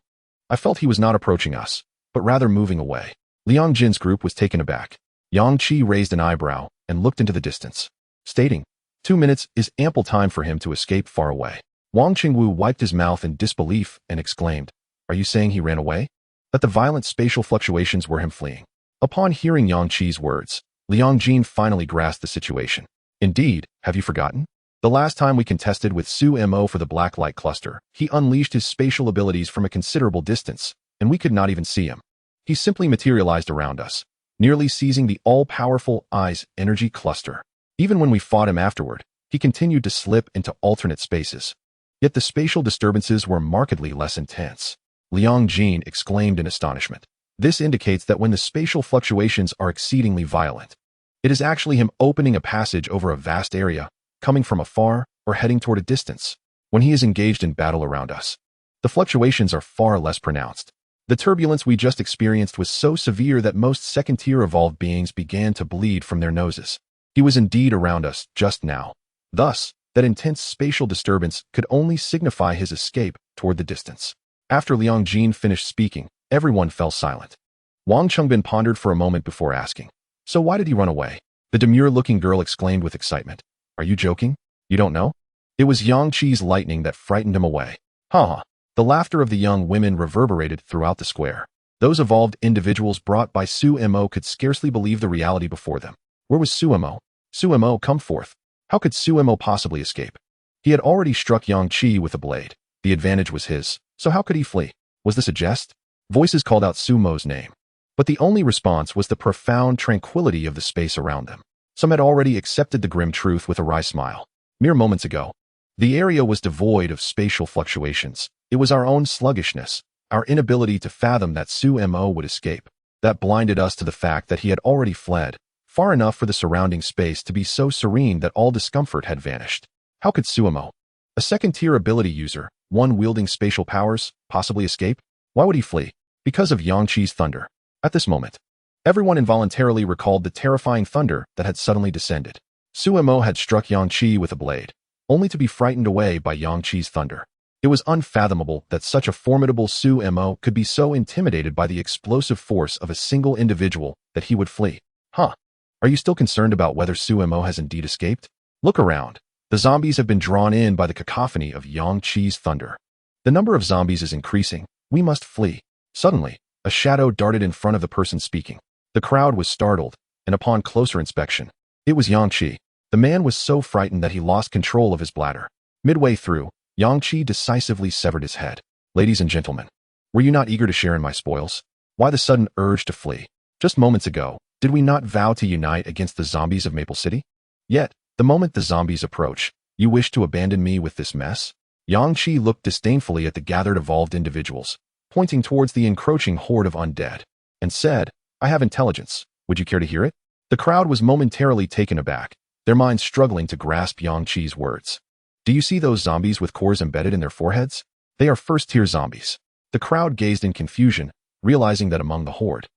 I felt he was not approaching us, but rather moving away. Liang Jin's group was taken aback. Yang Qi raised an eyebrow and looked into the distance, stating, 2 minutes is ample time for him to escape far away. Wang Qingwu wiped his mouth in disbelief and exclaimed, are you saying he ran away? That the violent spatial fluctuations were him fleeing? Upon hearing Yang Qi's words, Liang Jin finally grasped the situation. Indeed, have you forgotten? The last time we contested with Su Mo for the Black Light Cluster, he unleashed his spatial abilities from a considerable distance, and we could not even see him. He simply materialized around us, nearly seizing the all-powerful Eyes energy cluster. Even when we fought him afterward, he continued to slip into alternate spaces. Yet the spatial disturbances were markedly less intense. Liang Jin exclaimed in astonishment. This indicates that when the spatial fluctuations are exceedingly violent, it is actually him opening a passage over a vast area, coming from afar or heading toward a distance. When he is engaged in battle around us, the fluctuations are far less pronounced. The turbulence we just experienced was so severe that most second-tier evolved beings began to bleed from their noses. He was indeed around us just now. Thus, that intense spatial disturbance could only signify his escape toward the distance. After Liang Jin finished speaking, everyone fell silent. Wang Chengbin pondered for a moment before asking, so why did he run away? The demure-looking girl exclaimed with excitement. Are you joking? You don't know? It was Yang Qi's lightning that frightened him away. Ha ha. The laughter of the young women reverberated throughout the square. Those evolved individuals brought by Su Mo could scarcely believe the reality before them. Where was Su Mo? Su Mo, come forth. How could Su Mo possibly escape? He had already struck Yang Qi with a blade. The advantage was his, so how could he flee? Was this a jest? Voices called out Su Mo's name. But the only response was the profound tranquility of the space around them. Some had already accepted the grim truth with a wry smile. Mere moments ago, the area was devoid of spatial fluctuations. It was our own sluggishness, our inability to fathom that Su Mo would escape, that blinded us to the fact that he had already fled, far enough for the surrounding space to be so serene that all discomfort had vanished. How could Su Mo, a second-tier ability user, one wielding spatial powers, possibly escape? Why would he flee? Because of Yang Qi's thunder. At this moment, everyone involuntarily recalled the terrifying thunder that had suddenly descended. Su Mo had struck Yang Qi with a blade, only to be frightened away by Yang Qi's thunder. It was unfathomable that such a formidable Su Mo could be so intimidated by the explosive force of a single individual that he would flee. Huh? Are you still concerned about whether Su Mo has indeed escaped? Look around. The zombies have been drawn in by the cacophony of Yang Qi's thunder. The number of zombies is increasing. We must flee. Suddenly, a shadow darted in front of the person speaking. The crowd was startled, and upon closer inspection, it was Yang Qi. The man was so frightened that he lost control of his bladder. Midway through, Yang Qi decisively severed his head. Ladies and gentlemen, were you not eager to share in my spoils? Why the sudden urge to flee? Just moments ago, did we not vow to unite against the zombies of Maple City? Yet, the moment the zombies approach, you wish to abandon me with this mess? Yang Qi looked disdainfully at the gathered evolved individuals, pointing towards the encroaching horde of undead, and said, I have intelligence. Would you care to hear it? The crowd was momentarily taken aback, their minds struggling to grasp Yang Qi's words. Do you see those zombies with cores embedded in their foreheads? They are first-tier zombies. The crowd gazed in confusion, realizing that among the horde,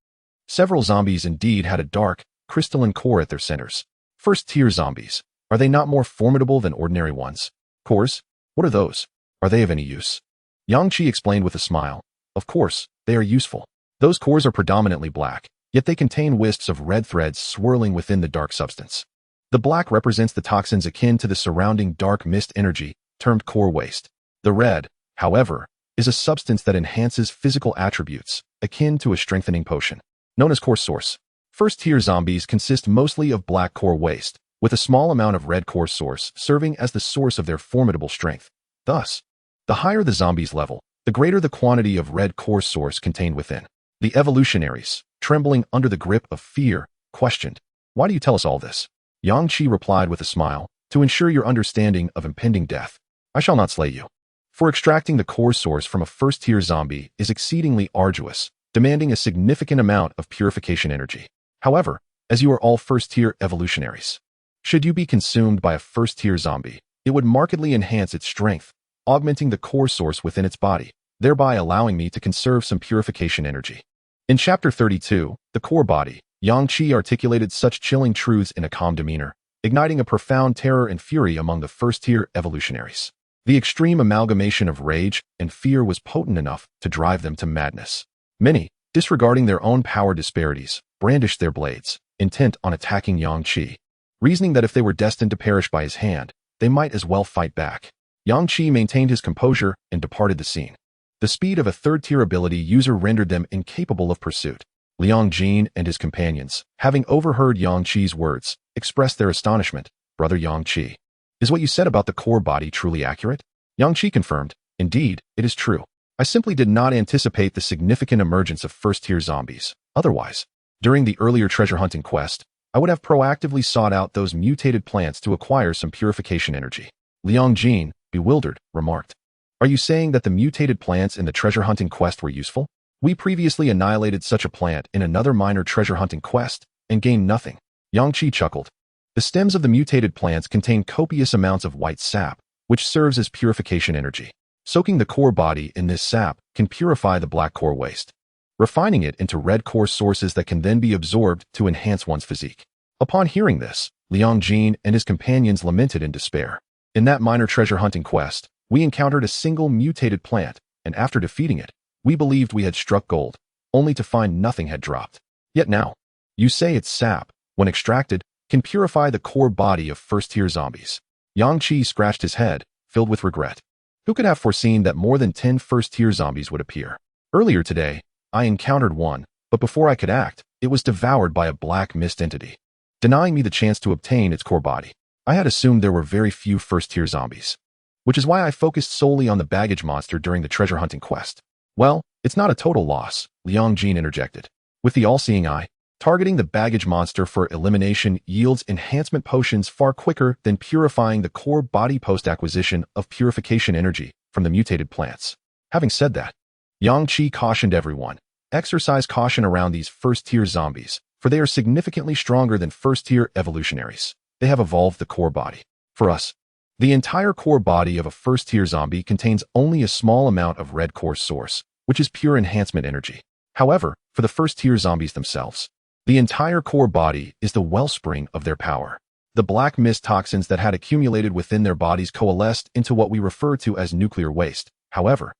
several zombies indeed had a dark, crystalline core at their centers. First-tier zombies. Are they not more formidable than ordinary ones? Cores? What are those? Are they of any use? Yang Qi explained with a smile. Of course, they are useful. Those cores are predominantly black, yet they contain wisps of red threads swirling within the dark substance. The black represents the toxins akin to the surrounding dark mist energy, termed core waste. The red, however, is a substance that enhances physical attributes, akin to a strengthening potion, known as core source. First-tier zombies consist mostly of black core waste, with a small amount of red core source serving as the source of their formidable strength. Thus, the higher the zombie's level, the greater the quantity of red core source contained within. The evolutionaries, trembling under the grip of fear, questioned, "Why do you tell us all this?" Yang Qi replied with a smile, "To ensure your understanding of impending death. I shall not slay you. For extracting the core source from a first-tier zombie is exceedingly arduous, demanding a significant amount of purification energy. However, as you are all first-tier evolutionaries, should you be consumed by a first-tier zombie, it would markedly enhance its strength, augmenting the core source within its body, thereby allowing me to conserve some purification energy." In Chapter 32, The Core Body, Yang Qi articulated such chilling truths in a calm demeanor, igniting a profound terror and fury among the first-tier evolutionaries. The extreme amalgamation of rage and fear was potent enough to drive them to madness. Many, disregarding their own power disparities, brandished their blades, intent on attacking Yang Qi, reasoning that if they were destined to perish by his hand, they might as well fight back. Yang Qi maintained his composure and departed the scene. The speed of a third-tier ability user rendered them incapable of pursuit. Liang Jin and his companions, having overheard Yang Qi's words, expressed their astonishment. "Brother Yang Qi, is what you said about the core body truly accurate?" Yang Qi confirmed, "Indeed, it is true. I simply did not anticipate the significant emergence of first-tier zombies. Otherwise, during the earlier treasure hunting quest, I would have proactively sought out those mutated plants to acquire some purification energy." Liang Jin, bewildered, remarked, "Are you saying that the mutated plants in the treasure hunting quest were useful? We previously annihilated such a plant in another minor treasure hunting quest and gained nothing." Yang Qi chuckled. "The stems of the mutated plants contain copious amounts of white sap, which serves as purification energy. Soaking the core body in this sap can purify the black core waste, refining it into red core sources that can then be absorbed to enhance one's physique." Upon hearing this, Liang Jin and his companions lamented in despair. "In that minor treasure hunting quest, we encountered a single mutated plant, and after defeating it, we believed we had struck gold, only to find nothing had dropped. Yet now, you say its sap, when extracted, can purify the core body of first-tier zombies." Yang Qi scratched his head, filled with regret. Who could have foreseen that more than 10 first-tier zombies would appear? Earlier today, I encountered one, but before I could act, it was devoured by a black mist entity, denying me the chance to obtain its core body. I had assumed there were very few first-tier zombies, which is why I focused solely on the baggage monster during the treasure hunting quest. "Well, it's not a total loss," Liang Jin interjected. "With the all-seeing eye, targeting the baggage monster for elimination yields enhancement potions far quicker than purifying the core body post-acquisition of purification energy from the mutated plants." Having said that, Yang Qi cautioned everyone, "Exercise caution around these first-tier zombies, for they are significantly stronger than first-tier evolutionaries. They have evolved the core body. For us, the entire core body of a first-tier zombie contains only a small amount of red core source, which is pure enhancement energy. However, for the first-tier zombies themselves, the entire core body is the wellspring of their power. The black mist toxins that had accumulated within their bodies coalesced into what we refer to as nuclear waste. However,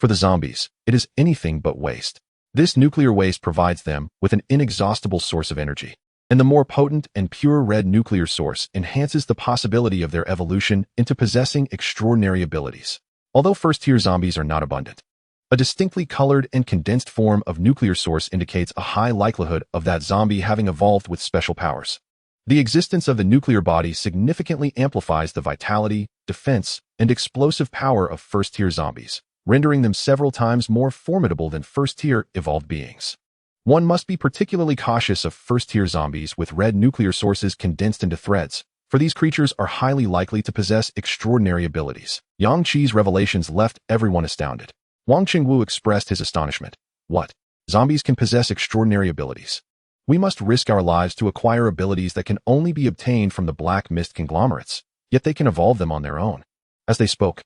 for the zombies, it is anything but waste. This nuclear waste provides them with an inexhaustible source of energy, and the more potent and pure red nuclear source enhances the possibility of their evolution into possessing extraordinary abilities. Although first-tier zombies are not abundant, a distinctly colored and condensed form of nuclear source indicates a high likelihood of that zombie having evolved with special powers. The existence of the nuclear body significantly amplifies the vitality, defense, and explosive power of first-tier zombies, rendering them several times more formidable than first-tier evolved beings. One must be particularly cautious of first-tier zombies with red nuclear sources condensed into threads, for these creatures are highly likely to possess extraordinary abilities. Yang Qi's revelations left everyone astounded. Wang Qingwu expressed his astonishment. "What? Zombies can possess extraordinary abilities? We must risk our lives to acquire abilities that can only be obtained from the black mist conglomerates, yet they can evolve them on their own." As they spoke,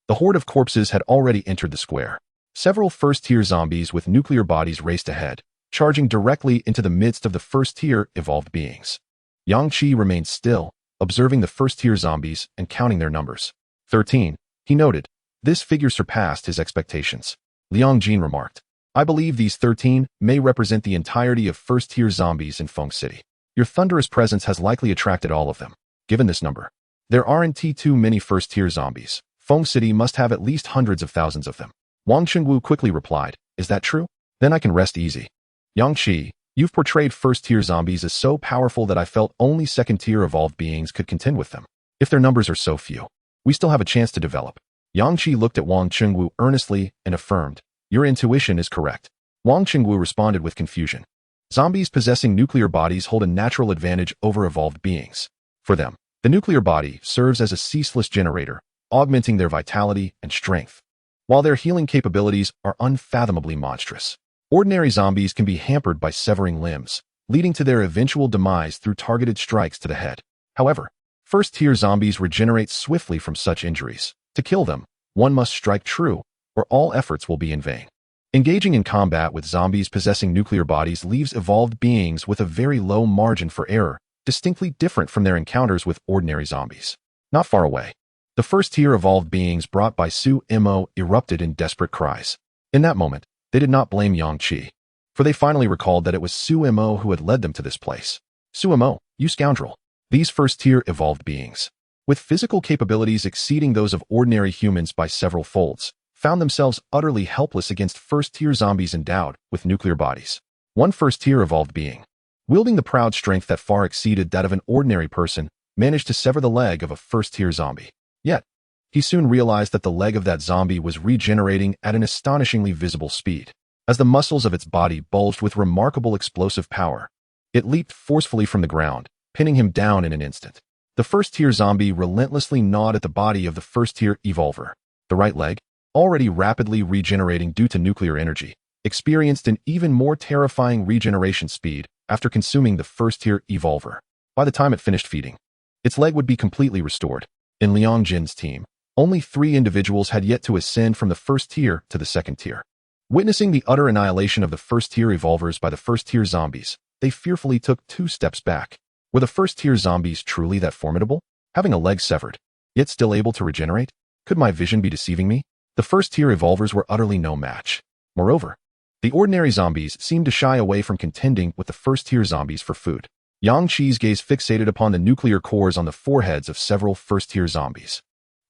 the horde of corpses had already entered the square. Several first-tier zombies with nuclear bodies raced ahead, charging directly into the midst of the first-tier evolved beings. Yang Qi remained still, observing the first-tier zombies and counting their numbers. 13, he noted. This figure surpassed his expectations. Liang Jin remarked, "I believe these 13 may represent the entirety of first-tier zombies in Feng City. Your thunderous presence has likely attracted all of them. Given this number, there aren't too many first-tier zombies. Feng City must have at least hundreds of thousands of them." Wang Qingwu quickly replied, "Is that true? Then I can rest easy. Yang Qi, you've portrayed first-tier zombies as so powerful that I felt only second-tier evolved beings could contend with them. If their numbers are so few, we still have a chance to develop." Yang Qi looked at Wang Qingwu earnestly and affirmed, "Your intuition is correct. Wang Qingwu responded with confusion. Zombies possessing nuclear bodies hold a natural advantage over evolved beings. For them, the nuclear body serves as a ceaseless generator, augmenting their vitality and strength. While their healing capabilities are unfathomably monstrous, ordinary zombies can be hampered by severing limbs, leading to their eventual demise through targeted strikes to the head. However, first-tier zombies regenerate swiftly from such injuries. To kill them, one must strike true, or all efforts will be in vain. Engaging in combat with zombies possessing nuclear bodies leaves evolved beings with a very low margin for error, distinctly different from their encounters with ordinary zombies. Not far away, the first-tier evolved beings brought by Su Mo erupted in desperate cries. In that moment, they did not blame Yang Qi, for they finally recalled that it was Su Mo who had led them to this place. Su Mo, you scoundrel! These first-tier evolved beings, with physical capabilities exceeding those of ordinary humans by several folds, found themselves utterly helpless against first-tier zombies endowed with nuclear bodies. One first-tier evolved being, wielding the proud strength that far exceeded that of an ordinary person, managed to sever the leg of a first-tier zombie. Yet, he soon realized that the leg of that zombie was regenerating at an astonishingly visible speed. As the muscles of its body bulged with remarkable explosive power, it leaped forcefully from the ground, pinning him down in an instant. The first-tier zombie relentlessly gnawed at the body of the first-tier evolver. The right leg, already rapidly regenerating due to nuclear energy, experienced an even more terrifying regeneration speed after consuming the first-tier evolver. By the time it finished feeding, its leg would be completely restored. In Liang Jin's team, only 3 individuals had yet to ascend from the first tier to the second tier. Witnessing the utter annihilation of the first-tier evolvers by the first-tier zombies, they fearfully took 2 steps back. Were the first-tier zombies truly that formidable? Having a leg severed, yet still able to regenerate? Could my vision be deceiving me? The first-tier evolvers were utterly no match. Moreover, the ordinary zombies seemed to shy away from contending with the first-tier zombies for food. Yang Qi's gaze fixated upon the nuclear cores on the foreheads of several first-tier zombies.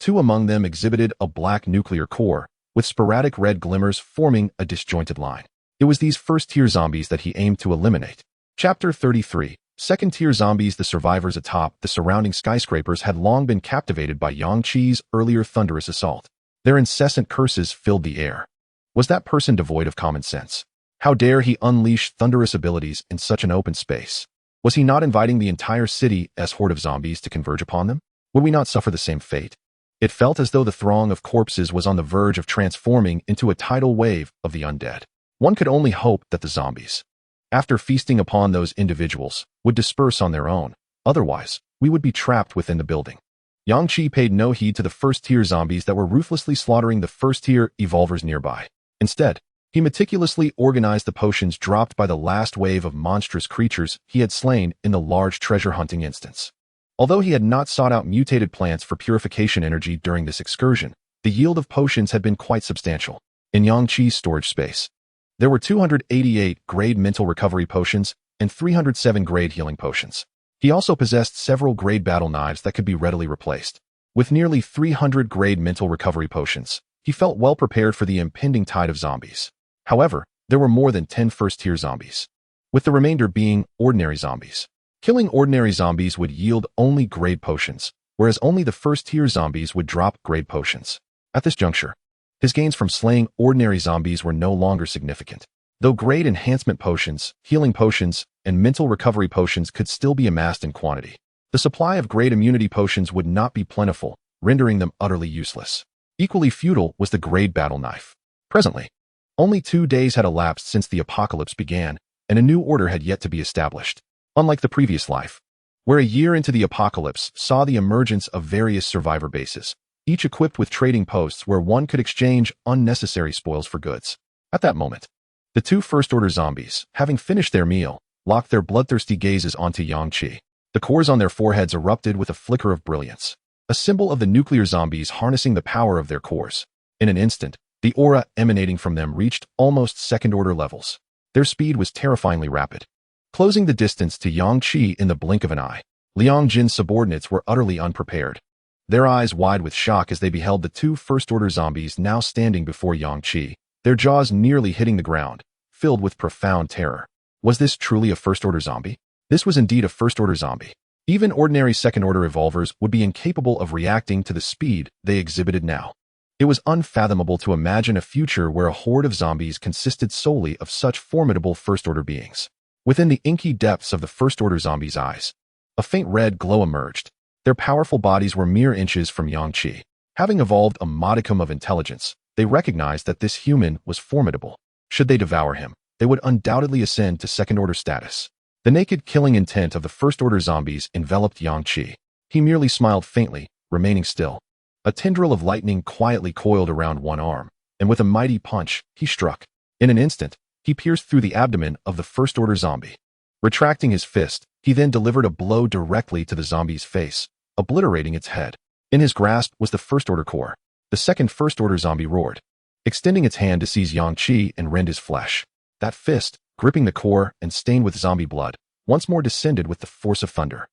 2 among them exhibited a black nuclear core, with sporadic red glimmers forming a disjointed line. It was these first-tier zombies that he aimed to eliminate. Chapter 33. Second-tier zombies. The survivors atop the surrounding skyscrapers had long been captivated by Yang Qi's earlier thunderous assault. Their incessant curses filled the air. Was that person devoid of common sense? How dare he unleash thunderous abilities in such an open space? Was he not inviting the entire city as horde of zombies to converge upon them? Would we not suffer the same fate? It felt as though the throng of corpses was on the verge of transforming into a tidal wave of the undead. One could only hope that the zombies, after feasting upon those individuals, would disperse on their own. Otherwise, we would be trapped within the building. Yang Qi paid no heed to the first-tier zombies that were ruthlessly slaughtering the first-tier evolvers nearby. Instead, he meticulously organized the potions dropped by the last wave of monstrous creatures he had slain in the large treasure-hunting instance. Although he had not sought out mutated plants for purification energy during this excursion, the yield of potions had been quite substantial. In Yang Qi's storage space, there were 288 grade mental recovery potions and 307 grade healing potions. He also possessed several grade battle knives that could be readily replaced. With nearly 300 grade mental recovery potions, he felt well prepared for the impending tide of zombies. However, there were more than 10 first-tier zombies, with the remainder being ordinary zombies. Killing ordinary zombies would yield only grade potions, whereas only the first-tier zombies would drop grade potions. At this juncture, his gains from slaying ordinary zombies were no longer significant. Though grade enhancement potions, healing potions, and mental recovery potions could still be amassed in quantity, the supply of grade immunity potions would not be plentiful, rendering them utterly useless. Equally futile was the grade battle knife. Presently, only 2 days had elapsed since the apocalypse began, and a new order had yet to be established. Unlike the previous life, where a year into the apocalypse saw the emergence of various survivor bases, each equipped with trading posts where one could exchange unnecessary spoils for goods. At that moment, the 2 first-order zombies, having finished their meal, locked their bloodthirsty gazes onto Yang Qi. The cores on their foreheads erupted with a flicker of brilliance, a symbol of the nuclear zombies harnessing the power of their cores. In an instant, the aura emanating from them reached almost second-order levels. Their speed was terrifyingly rapid, closing the distance to Yang Qi in the blink of an eye. Liang Jin's subordinates were utterly unprepared, their eyes wide with shock as they beheld the 2 first-order zombies now standing before Yang Qi, their jaws nearly hitting the ground, filled with profound terror. Was this truly a first-order zombie? This was indeed a first-order zombie. Even ordinary second-order evolvers would be incapable of reacting to the speed they exhibited now. It was unfathomable to imagine a future where a horde of zombies consisted solely of such formidable First-Order beings. Within the inky depths of the First-Order zombies' eyes, a faint red glow emerged. Their powerful bodies were mere inches from Yang Qi. Having evolved a modicum of intelligence, they recognized that this human was formidable. Should they devour him, they would undoubtedly ascend to second-order status. The naked killing intent of the First-Order zombies enveloped Yang Qi. He merely smiled faintly, remaining still. A tendril of lightning quietly coiled around one arm, and with a mighty punch, he struck. In an instant, he pierced through the abdomen of the First-Order zombie. Retracting his fist, he then delivered a blow directly to the zombie's face, obliterating its head. In his grasp was the First-Order core. The second First-Order zombie roared, extending its hand to seize Yang Qi and rend his flesh. That fist, gripping the core and stained with zombie blood, once more descended with the force of thunder.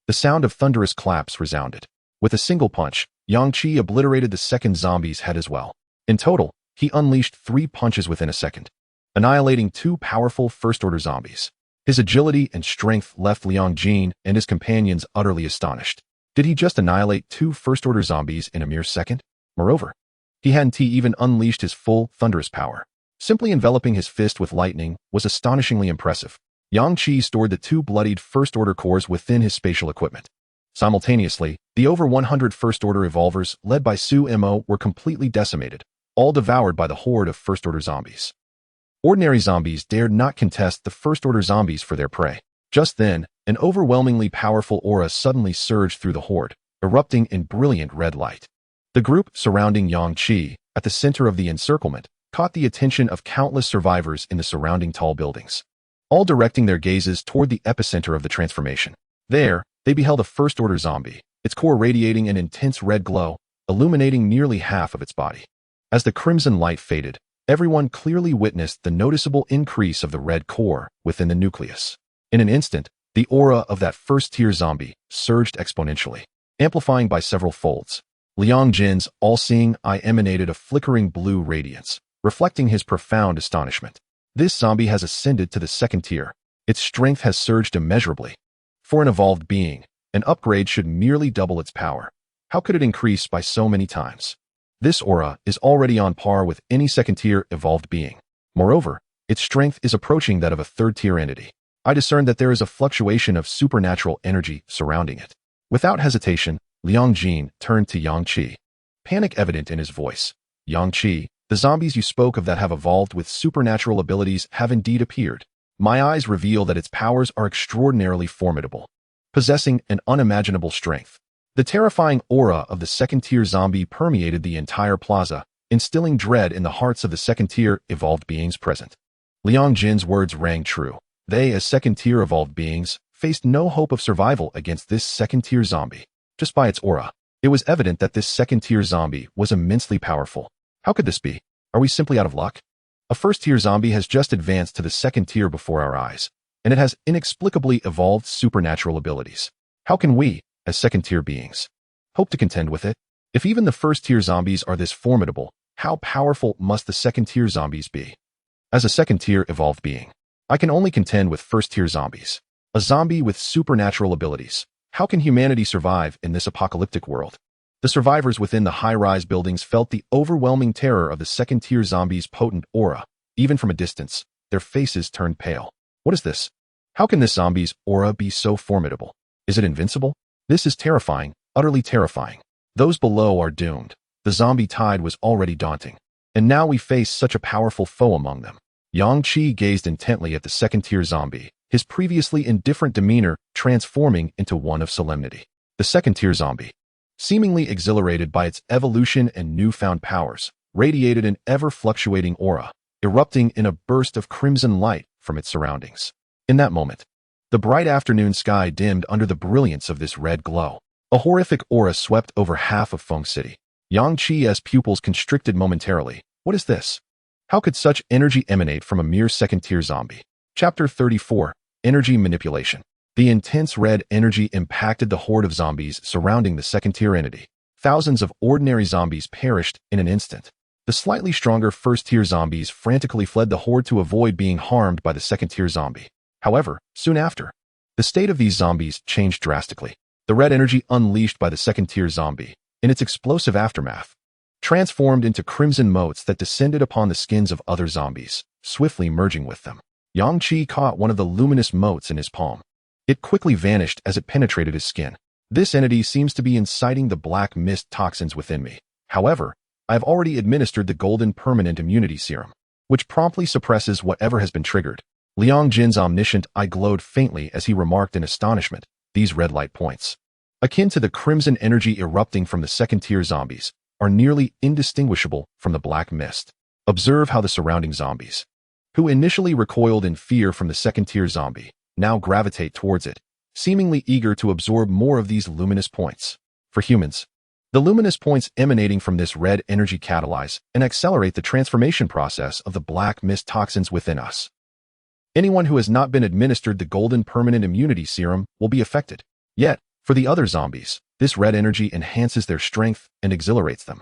The sound of thunderous claps resounded. With a single punch, Yang Qi obliterated the second zombie's head as well. In total, he unleashed 3 punches within a second, annihilating 2 powerful First-Order zombies. His agility and strength left Liang Jin and his companions utterly astonished. Did he just annihilate 2 First-Order zombies in a mere second? Moreover, he hadn't even unleashed his full, thunderous power. Simply enveloping his fist with lightning was astonishingly impressive. Yang Qi stored the 2 bloodied First-Order cores within his spatial equipment. Simultaneously, the over 100 First-Order evolvers led by Su Mo were completely decimated, all devoured by the horde of First-Order zombies. Ordinary zombies dared not contest the First-Order zombies for their prey. Just then, an overwhelmingly powerful aura suddenly surged through the horde, erupting in brilliant red light. The group surrounding Yang Qi, at the center of the encirclement, caught the attention of countless survivors in the surrounding tall buildings, all directing their gazes toward the epicenter of the transformation. There, they beheld a First-Order zombie, its core radiating an intense red glow, illuminating nearly half of its body. As the crimson light faded, everyone clearly witnessed the noticeable increase of the red core within the nucleus. In an instant, the aura of that first-tier zombie surged exponentially, amplifying by several folds. Liang Jin's all-seeing eye emanated a flickering blue radiance, reflecting his profound astonishment. This zombie has ascended to the second tier. Its strength has surged immeasurably. For an evolved being, an upgrade should merely double its power. How could it increase by so many times? This aura is already on par with any second-tier evolved being. Moreover, its strength is approaching that of a third-tier entity. I discern that there is a fluctuation of supernatural energy surrounding it. Without hesitation, Liang Jin turned to Yang Qi. Panic evident in his voice. Yang Qi, the zombies you spoke of that have evolved with supernatural abilities have indeed appeared. My eyes reveal that its powers are extraordinarily formidable, possessing an unimaginable strength. The terrifying aura of the second-tier zombie permeated the entire plaza, instilling dread in the hearts of the second-tier evolved beings present. Liang Jin's words rang true. They, as second-tier evolved beings, faced no hope of survival against this second-tier zombie. Just by its aura, it was evident that this second-tier zombie was immensely powerful. How could this be? Are we simply out of luck? A first-tier zombie has just advanced to the second tier before our eyes, and it has inexplicably evolved supernatural abilities. How can we, as second-tier beings, hope to contend with it? If even the first-tier zombies are this formidable, how powerful must the second-tier zombies be? As a second-tier evolved being, I can only contend with first-tier zombies. A zombie with supernatural abilities. How can humanity survive in this apocalyptic world? The survivors within the high-rise buildings felt the overwhelming terror of the second-tier zombies' potent aura. Even from a distance, their faces turned pale. What is this? How can this zombie's aura be so formidable? Is it invincible? This is terrifying, utterly terrifying. Those below are doomed. The zombie tide was already daunting, and now we face such a powerful foe among them. Yang Qi gazed intently at the second-tier zombie, his previously indifferent demeanor transforming into one of solemnity. The second-tier zombie, seemingly exhilarated by its evolution and newfound powers, radiated an ever-fluctuating aura, erupting in a burst of crimson light from its surroundings. In that moment, the bright afternoon sky dimmed under the brilliance of this red glow. A horrific aura swept over half of Feng City. Yang Qi's pupils constricted momentarily. What is this? How could such energy emanate from a mere second-tier zombie? Chapter 34, Energy Manipulation. The intense red energy impacted the horde of zombies surrounding the second-tier entity. Thousands of ordinary zombies perished in an instant. The slightly stronger first-tier zombies frantically fled the horde to avoid being harmed by the second-tier zombie. However, soon after, the state of these zombies changed drastically. The red energy unleashed by the second-tier zombie, in its explosive aftermath, transformed into crimson motes that descended upon the skins of other zombies, swiftly merging with them. Yang Qi caught one of the luminous motes in his palm. It quickly vanished as it penetrated his skin. This entity seems to be inciting the black mist toxins within me. However, I have already administered the golden permanent immunity serum, which promptly suppresses whatever has been triggered. Liang Jin's omniscient eye glowed faintly as he remarked in astonishment, these red light points, akin to the crimson energy erupting from the second-tier zombies, are nearly indistinguishable from the black mist. Observe how the surrounding zombies, who initially recoiled in fear from the second-tier zombie, now gravitate towards it, seemingly eager to absorb more of these luminous points. For humans, the luminous points emanating from this red energy catalyze and accelerate the transformation process of the black mist toxins within us. Anyone who has not been administered the golden permanent immunity serum will be affected. Yet, for the other zombies, this red energy enhances their strength and exhilarates them.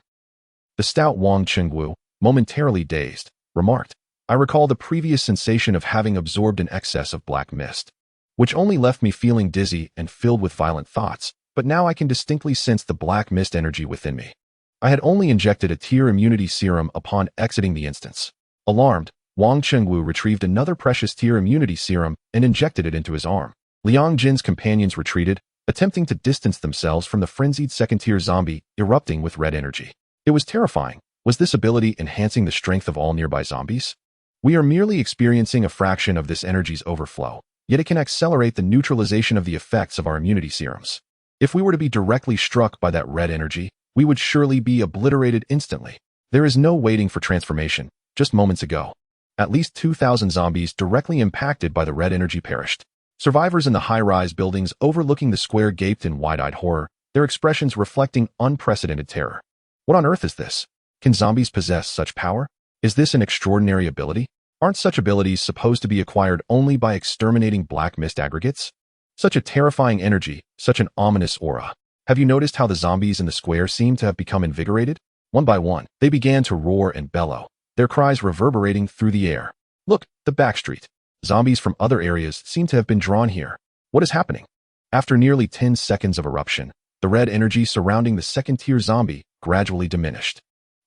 The stout Wang Chengwu, momentarily dazed, remarked, I recall the previous sensation of having absorbed an excess of black mist, which only left me feeling dizzy and filled with violent thoughts, but now I can distinctly sense the black mist energy within me. I had only injected a tier immunity serum upon exiting the instance. Alarmed, Wang Chengwu retrieved another precious tier immunity serum and injected it into his arm. Liang Jin's companions retreated, attempting to distance themselves from the frenzied second-tier zombie erupting with red energy. It was terrifying. Was this ability enhancing the strength of all nearby zombies? We are merely experiencing a fraction of this energy's overflow, yet it can accelerate the neutralization of the effects of our immunity serums. If we were to be directly struck by that red energy, we would surely be obliterated instantly. There is no waiting for transformation. Just moments ago, at least 2,000 zombies directly impacted by the red energy perished. Survivors in the high-rise buildings overlooking the square gaped in wide-eyed horror, their expressions reflecting unprecedented terror. What on earth is this? Can zombies possess such power? Is this an extraordinary ability? Aren't such abilities supposed to be acquired only by exterminating black mist aggregates? Such a terrifying energy, such an ominous aura. Have you noticed how the zombies in the square seem to have become invigorated? One by one, they began to roar and bellow, their cries reverberating through the air. Look, the backstreet. Zombies from other areas seem to have been drawn here. What is happening? After nearly 10 seconds of eruption, the red energy surrounding the second-tier zombie gradually diminished.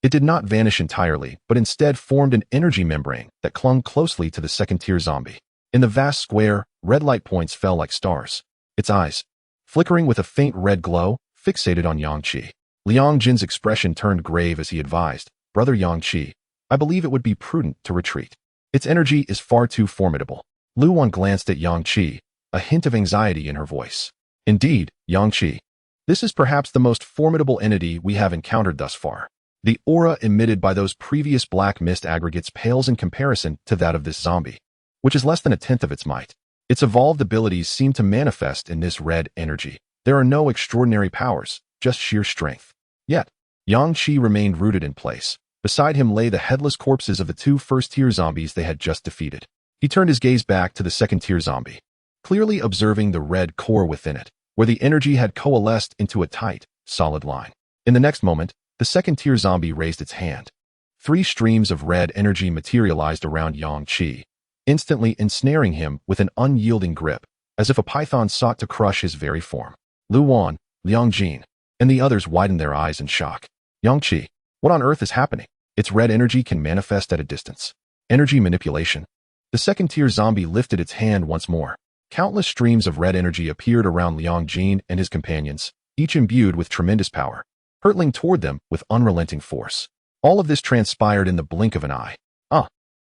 It did not vanish entirely, but instead formed an energy membrane that clung closely to the second-tier zombie. In the vast square, red light points fell like stars. Its eyes, flickering with a faint red glow, fixated on Yang Qi. Liang Jin's expression turned grave as he advised, Brother Yang Qi, I believe it would be prudent to retreat. Its energy is far too formidable. Lu Wan glanced at Yang Qi, a hint of anxiety in her voice. Indeed, Yang Qi, this is perhaps the most formidable entity we have encountered thus far. The aura emitted by those previous black mist aggregates pales in comparison to that of this zombie, which is less than a tenth of its might. Its evolved abilities seem to manifest in this red energy. There are no extraordinary powers, just sheer strength. Yet, Yang Qi remained rooted in place. Beside him lay the headless corpses of the two first-tier zombies they had just defeated. He turned his gaze back to the second-tier zombie, clearly observing the red core within it, where the energy had coalesced into a tight, solid line. In the next moment, the second-tier zombie raised its hand. 3 streams of red energy materialized around Yang Qi, instantly ensnaring him with an unyielding grip, as if a python sought to crush his very form. Lu Wan, Liang Jin, and the others widened their eyes in shock. Yang Qi, what on earth is happening? Its red energy can manifest at a distance. Energy manipulation. The second-tier zombie lifted its hand once more. Countless streams of red energy appeared around Liang Jin and his companions, each imbued with tremendous power, hurtling toward them with unrelenting force. All of this transpired in the blink of an eye.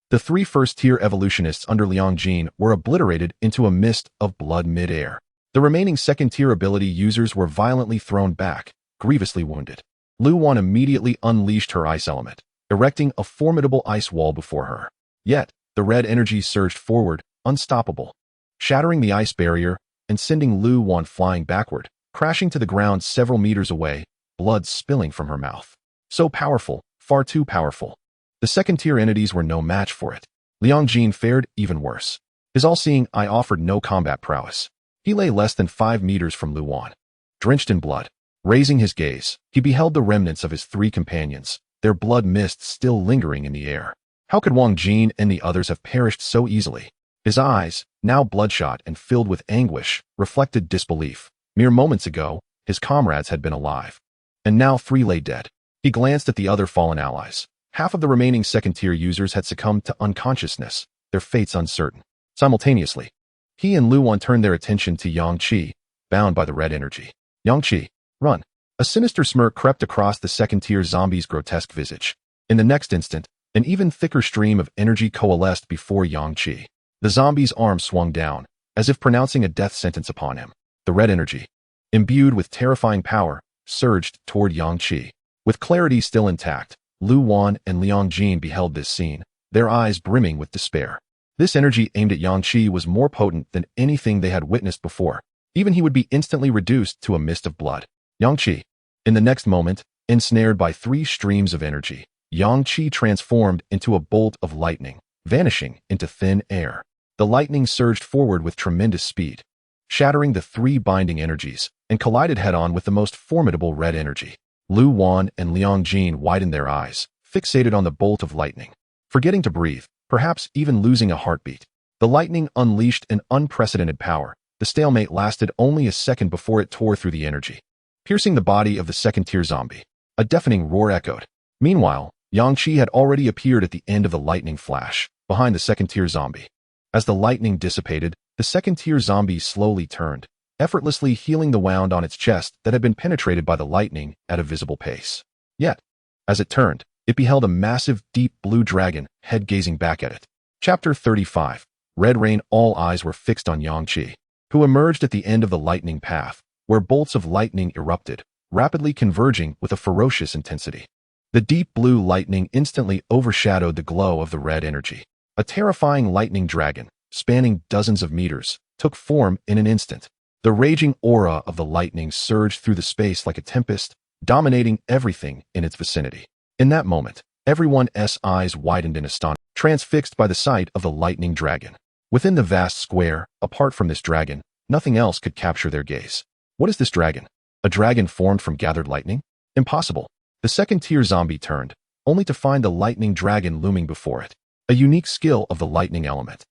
The 3 first-tier evolutionists under Liang Jin were obliterated into a mist of blood mid-air. The remaining second-tier ability users were violently thrown back, grievously wounded. Lu Wan immediately unleashed her ice element, erecting a formidable ice wall before her. Yet, the red energy surged forward, unstoppable, shattering the ice barrier and sending Lu Wan flying backward, crashing to the ground several meters away, blood spilling from her mouth. So powerful, far too powerful. The second-tier entities were no match for it. Liang Jin fared even worse. His all-seeing eye offered no combat prowess. He lay less than 5 meters from Lu Wan, drenched in blood. Raising his gaze, he beheld the remnants of his 3 companions, their blood mist still lingering in the air. How could Wang Jin and the others have perished so easily? His eyes, now bloodshot and filled with anguish, reflected disbelief. Mere moments ago, his comrades had been alive, and now 3 lay dead. He glanced at the other fallen allies. Half of the remaining second-tier users had succumbed to unconsciousness, their fates uncertain. Simultaneously, he and Lu Wan turned their attention to Yang Qi, bound by the red energy. Yang Qi, run. A sinister smirk crept across the second-tier zombie's grotesque visage. In the next instant, an even thicker stream of energy coalesced before Yang Qi. The zombie's arm swung down, as if pronouncing a death sentence upon him. The red energy, imbued with terrifying power, surged toward Yang Qi. With clarity still intact, Lu Wan and Liang Jin beheld this scene, their eyes brimming with despair. This energy aimed at Yang Qi was more potent than anything they had witnessed before. Even he would be instantly reduced to a mist of blood. Yang Qi. In the next moment, ensnared by 3 streams of energy, Yang Qi transformed into a bolt of lightning, vanishing into thin air. The lightning surged forward with tremendous speed, shattering the 3 binding energies, and collided head-on with the most formidable red energy. Lu Wan and Liang Jin widened their eyes, fixated on the bolt of lightning, forgetting to breathe, perhaps even losing a heartbeat. The lightning unleashed an unprecedented power. The stalemate lasted only a second before it tore through the energy, piercing the body of the second-tier zombie. A deafening roar echoed. Meanwhile, Yang Qi had already appeared at the end of the lightning flash, behind the second-tier zombie. As the lightning dissipated, the second-tier zombie slowly turned, effortlessly healing the wound on its chest that had been penetrated by the lightning at a visible pace. Yet, as it turned, it beheld a massive, deep blue dragon, head gazing back at it. Chapter 35. Red Rain. All eyes were fixed on Yang Qi, who emerged at the end of the lightning path, where bolts of lightning erupted, rapidly converging with a ferocious intensity. The deep blue lightning instantly overshadowed the glow of the red energy. A terrifying lightning dragon, spanning dozens of meters, took form in an instant. The raging aura of the lightning surged through the space like a tempest, dominating everything in its vicinity. In that moment, everyone's eyes widened in astonishment, transfixed by the sight of the lightning dragon. Within the vast square, apart from this dragon, nothing else could capture their gaze. What is this dragon? A dragon formed from gathered lightning? Impossible. The second-tier zombie turned, only to find the lightning dragon looming before it. A unique skill of the lightning element,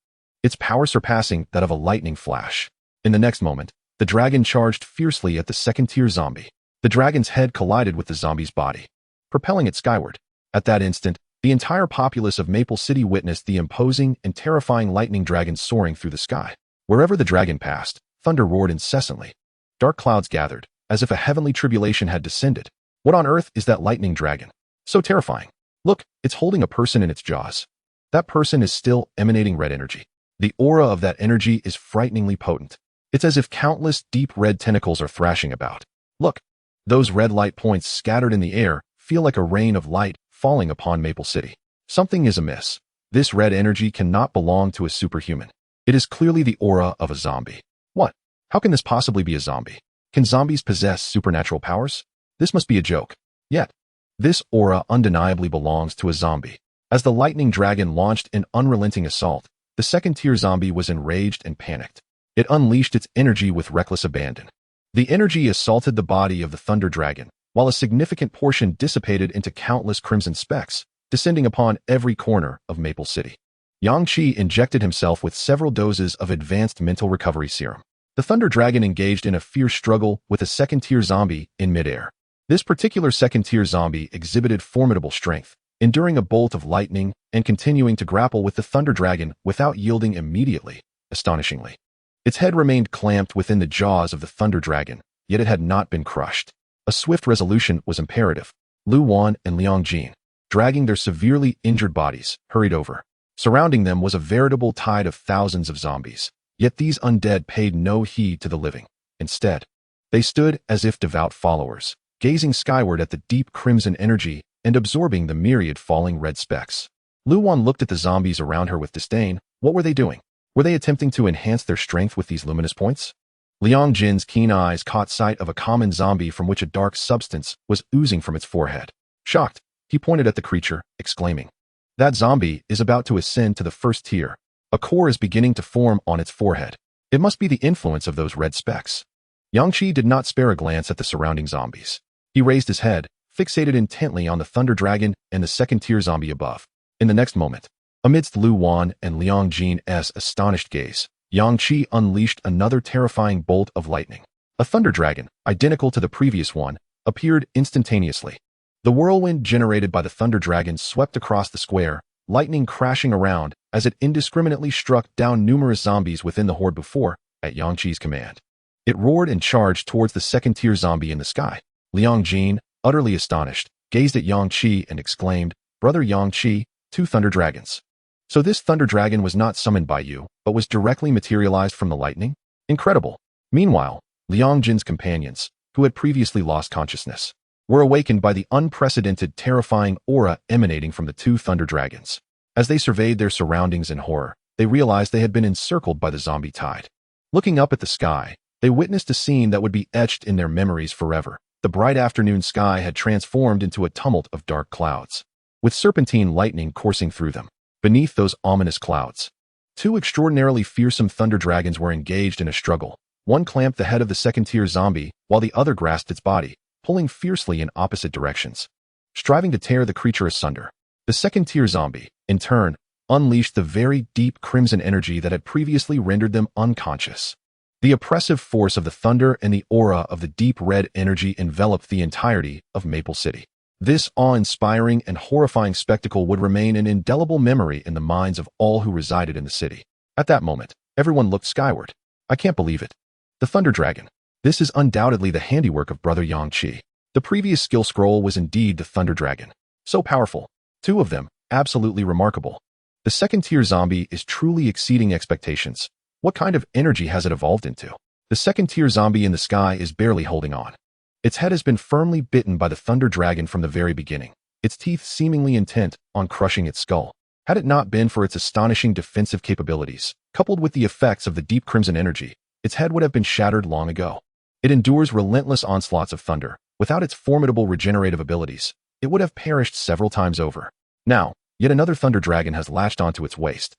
its power surpassing that of a lightning flash. In the next moment, the dragon charged fiercely at the second-tier zombie. The dragon's head collided with the zombie's body, propelling it skyward. At that instant, the entire populace of Maple City witnessed the imposing and terrifying lightning dragon soaring through the sky. Wherever the dragon passed, thunder roared incessantly. Dark clouds gathered, as if a heavenly tribulation had descended. What on earth is that lightning dragon? So terrifying. Look, it's holding a person in its jaws. That person is still emanating red energy. The aura of that energy is frighteningly potent. It's as if countless deep red tentacles are thrashing about. Look, those red light points scattered in the air feel like a rain of light falling upon Maple City. Something is amiss. This red energy cannot belong to a superhuman. It is clearly the aura of a zombie. What? How can this possibly be a zombie? Can zombies possess supernatural powers? This must be a joke. Yet, this aura undeniably belongs to a zombie. As the lightning dragon launched an unrelenting assault, the second-tier zombie was enraged and panicked. It unleashed its energy with reckless abandon. The energy assaulted the body of the thunder dragon, while a significant portion dissipated into countless crimson specks, descending upon every corner of Maple City. Yang Qi injected himself with several doses of advanced mental recovery serum. The thunder dragon engaged in a fierce struggle with a second-tier zombie in midair. This particular second-tier zombie exhibited formidable strength, enduring a bolt of lightning and continuing to grapple with the thunder dragon without yielding immediately, astonishingly. Its head remained clamped within the jaws of the thunder dragon, yet it had not been crushed. A swift resolution was imperative. Lu Wan and Liang Jin, dragging their severely injured bodies, hurried over. Surrounding them was a veritable tide of thousands of zombies, yet these undead paid no heed to the living. Instead, they stood as if devout followers, gazing skyward at the deep crimson energy and absorbing the myriad falling red specks. Lu Wan looked at the zombies around her with disdain. What were they doing? Were they attempting to enhance their strength with these luminous points? Liang Jin's keen eyes caught sight of a common zombie from which a dark substance was oozing from its forehead. Shocked, he pointed at the creature, exclaiming, "That zombie is about to ascend to the first tier. A core is beginning to form on its forehead. It must be the influence of those red specks." Yang Qi did not spare a glance at the surrounding zombies. He raised his head, fixated intently on the thunder dragon and the second-tier zombie above. In the next moment, amidst Lu Wan and Liang Jin's astonished gaze, Yang Qi unleashed another terrifying bolt of lightning. A thunder dragon, identical to the previous one, appeared instantaneously. The whirlwind generated by the Thunder Dragon swept across the square, lightning crashing around as it indiscriminately struck down numerous zombies within the horde before, at Yang Qi's command. It roared and charged towards the second-tier zombie in the sky. Liang Jin, utterly astonished, gazed at Yang Qi and exclaimed, "Brother Yang Qi, 2 Thunder Dragons. So this Thunder Dragon was not summoned by you, but was directly materialized from the lightning? Incredible." Meanwhile, Liang Jin's companions, who had previously lost consciousness, were awakened by the unprecedented, terrifying aura emanating from the 2 Thunder Dragons. As they surveyed their surroundings in horror, they realized they had been encircled by the zombie tide. Looking up at the sky, they witnessed a scene that would be etched in their memories forever. The bright afternoon sky had transformed into a tumult of dark clouds, with serpentine lightning coursing through them. Beneath those ominous clouds, 2 extraordinarily fearsome Thunder Dragons were engaged in a struggle. One clamped the head of the second-tier zombie, while the other grasped its body, pulling fiercely in opposite directions, striving to tear the creature asunder. The second-tier zombie, in turn, unleashed the very deep crimson energy that had previously rendered them unconscious. The oppressive force of the thunder and the aura of the deep red energy enveloped the entirety of Maple City. This awe-inspiring and horrifying spectacle would remain an indelible memory in the minds of all who resided in the city. At that moment, everyone looked skyward. "I can't believe it. The Thunder Dragon. This is undoubtedly the handiwork of Brother Yang Qi." The previous skill scroll was indeed the Thunder Dragon. So powerful. 2 of them, absolutely remarkable. The second-tier zombie is truly exceeding expectations. What kind of energy has it evolved into? The second-tier zombie in the sky is barely holding on. Its head has been firmly bitten by the Thunder Dragon from the very beginning, its teeth seemingly intent on crushing its skull. Had it not been for its astonishing defensive capabilities, coupled with the effects of the deep crimson energy, its head would have been shattered long ago. It endures relentless onslaughts of thunder. Without its formidable regenerative abilities, it would have perished several times over. Now, yet another Thunder Dragon has latched onto its waist.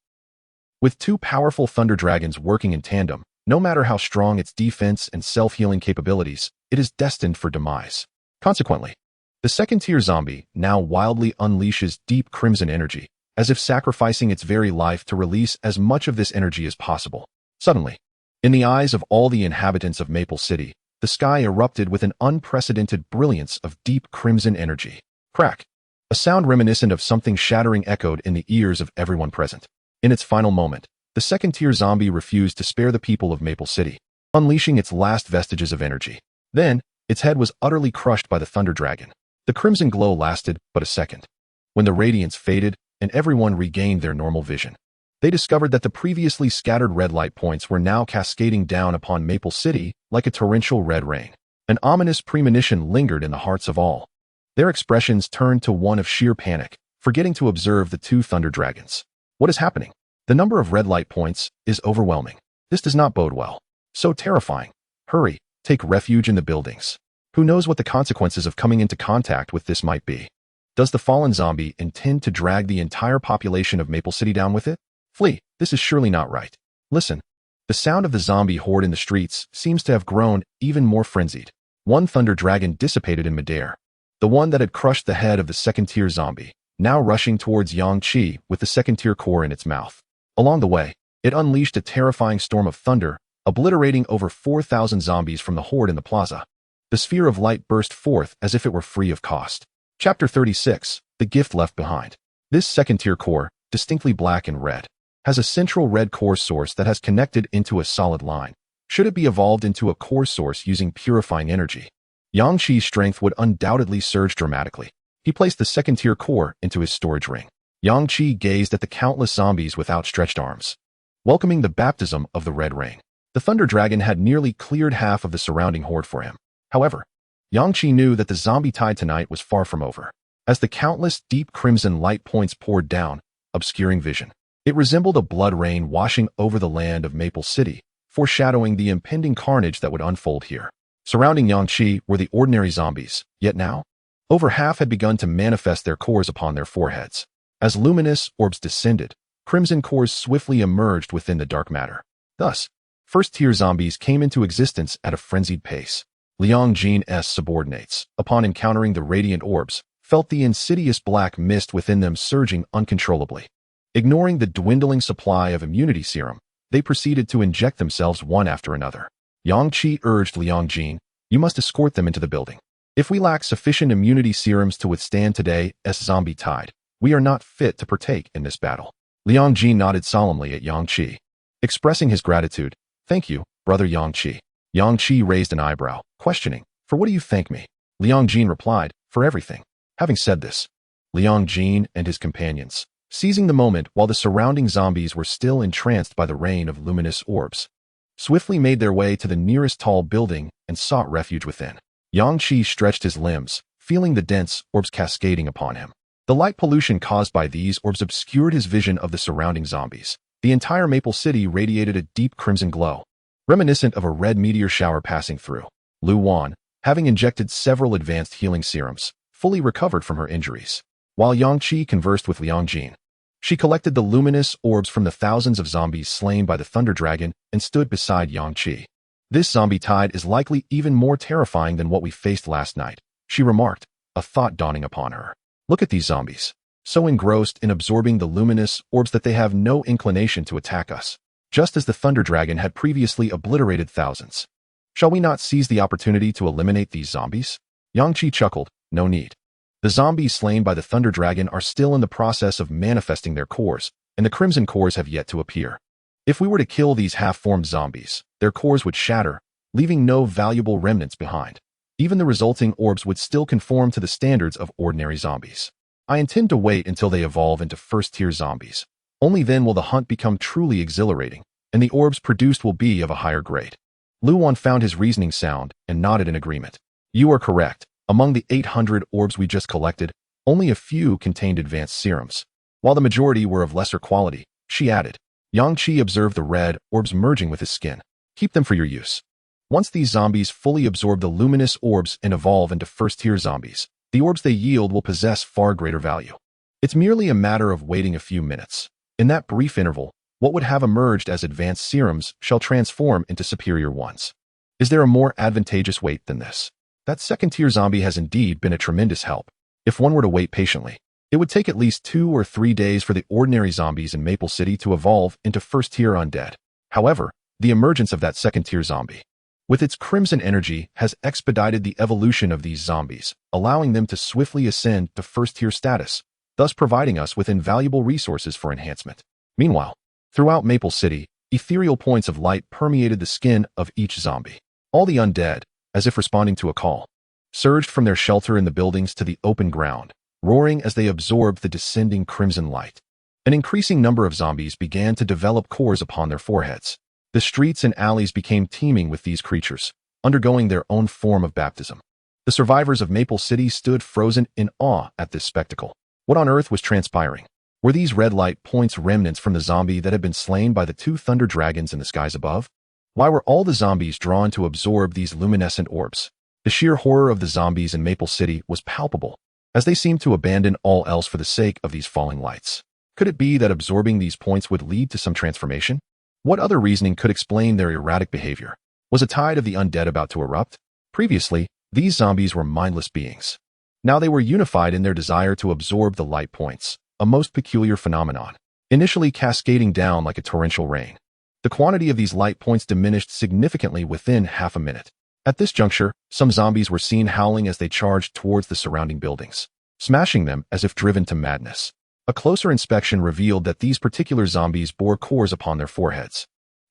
With 2 powerful Thunder Dragons working in tandem, no matter how strong its defense and self-healing capabilities, it is destined for demise. Consequently, the second-tier zombie now wildly unleashes deep crimson energy, as if sacrificing its very life to release as much of this energy as possible. Suddenly, in the eyes of all the inhabitants of Maple City, the sky erupted with an unprecedented brilliance of deep crimson energy. Crack! A sound reminiscent of something shattering echoed in the ears of everyone present. In its final moment, the second-tier zombie refused to spare the people of Maple City, unleashing its last vestiges of energy. Then, its head was utterly crushed by the Thunder Dragon. The crimson glow lasted but a second. When the radiance faded and everyone regained their normal vision, they discovered that the previously scattered red light points were now cascading down upon Maple City like a torrential red rain. An ominous premonition lingered in the hearts of all. Their expressions turned to one of sheer panic, forgetting to observe the 2 Thunder Dragons. What is happening? The number of red light points is overwhelming. This does not bode well. So terrifying. Hurry, take refuge in the buildings. Who knows what the consequences of coming into contact with this might be? Does the fallen zombie intend to drag the entire population of Maple City down with it? Flee, this is surely not right. Listen. The sound of the zombie horde in the streets seems to have grown even more frenzied. One Thunder Dragon dissipated in midair. The one that had crushed the head of the second-tier zombie, now rushing towards Yang Qi with the second-tier core in its mouth. Along the way, it unleashed a terrifying storm of thunder, obliterating over 4,000 zombies from the horde in the plaza. The sphere of light burst forth as if it were free of cost. Chapter 36, The Gift Left Behind. This second-tier core, distinctly black and red, has a central red core source that has connected into a solid line. Should it be evolved into a core source using purifying energy, Yang Qi's strength would undoubtedly surge dramatically. He placed the second-tier core into his storage ring. Yang Qi gazed at the countless zombies with outstretched arms, welcoming the baptism of the Red Rain. The Thunder Dragon had nearly cleared half of the surrounding horde for him. However, Yang Qi knew that the zombie tide tonight was far from over. As the countless deep crimson light points poured down, obscuring vision, it resembled a blood rain washing over the land of Maple City, foreshadowing the impending carnage that would unfold here. Surrounding Yang Qi were the ordinary zombies, yet now, over half had begun to manifest their cores upon their foreheads. As luminous orbs descended, crimson cores swiftly emerged within the dark matter. Thus, first-tier zombies came into existence at a frenzied pace. Liang Jin's subordinates, upon encountering the radiant orbs, felt the insidious black mist within them surging uncontrollably. Ignoring the dwindling supply of immunity serum, they proceeded to inject themselves one after another. Yang Qi urged Liang Jin, "You must escort them into the building." If we lack sufficient immunity serums to withstand today's zombie tide, we are not fit to partake in this battle. Liang Jin nodded solemnly at Yang Qi, expressing his gratitude. Thank you, brother Yang Qi. Yang Qi raised an eyebrow, questioning, for what do you thank me? Liang Jin replied, for everything. Having said this, Liang Jin and his companions, seizing the moment while the surrounding zombies were still entranced by the rain of luminous orbs, swiftly made their way to the nearest tall building and sought refuge within. Yang Qi stretched his limbs, feeling the dense orbs cascading upon him. The light pollution caused by these orbs obscured his vision of the surrounding zombies. The entire Maple City radiated a deep crimson glow, reminiscent of a red meteor shower passing through. Lu Wan, having injected several advanced healing serums, fully recovered from her injuries. While Yang Qi conversed with Liang Jin, she collected the luminous orbs from the thousands of zombies slain by the Thunder Dragon and stood beside Yang Qi. This zombie tide is likely even more terrifying than what we faced last night, she remarked, a thought dawning upon her. Look at these zombies, so engrossed in absorbing the luminous orbs that they have no inclination to attack us, just as the Thunder Dragon had previously obliterated thousands. Shall we not seize the opportunity to eliminate these zombies? Yang Qi chuckled, no need. The zombies slain by the Thunder Dragon are still in the process of manifesting their cores, and the Crimson Cores have yet to appear. If we were to kill these half-formed zombies, their cores would shatter, leaving no valuable remnants behind. Even the resulting orbs would still conform to the standards of ordinary zombies. I intend to wait until they evolve into first-tier zombies. Only then will the hunt become truly exhilarating, and the orbs produced will be of a higher grade. Lu Wan found his reasoning sound and nodded in agreement. You are correct. Among the 800 orbs we just collected, only a few contained advanced serums, while the majority were of lesser quality, she added. Yang Qi observed the red orbs merging with his skin. Keep them for your use. Once these zombies fully absorb the luminous orbs and evolve into first-tier zombies, the orbs they yield will possess far greater value. It's merely a matter of waiting a few minutes. In that brief interval, what would have emerged as advanced serums shall transform into superior ones. Is there a more advantageous wait than this? That second-tier zombie has indeed been a tremendous help. If one were to wait patiently, it would take at least 2 or 3 days for the ordinary zombies in Maple City to evolve into first-tier undead. However, the emergence of that second-tier zombie, with its crimson energy, has expedited the evolution of these zombies, allowing them to swiftly ascend to first-tier status, thus providing us with invaluable resources for enhancement. Meanwhile, throughout Maple City, ethereal points of light permeated the skin of each zombie. All the undead, as if responding to a call, surged from their shelter in the buildings to the open ground, roaring as they absorbed the descending crimson light. An increasing number of zombies began to develop cores upon their foreheads. The streets and alleys became teeming with these creatures, undergoing their own form of baptism. The survivors of Maple City stood frozen in awe at this spectacle. What on earth was transpiring? Were these red light points remnants from the zombie that had been slain by the 2 Thunder Dragons in the skies above? Why were all the zombies drawn to absorb these luminescent orbs? The sheer horror of the zombies in Maple City was palpable, as they seemed to abandon all else for the sake of these falling lights. Could it be that absorbing these points would lead to some transformation? What other reasoning could explain their erratic behavior? Was a tide of the undead about to erupt? Previously, these zombies were mindless beings. Now they were unified in their desire to absorb the light points, a most peculiar phenomenon, initially cascading down like a torrential rain. The quantity of these light points diminished significantly within half a minute. At this juncture, some zombies were seen howling as they charged towards the surrounding buildings, smashing them as if driven to madness. A closer inspection revealed that these particular zombies bore cores upon their foreheads.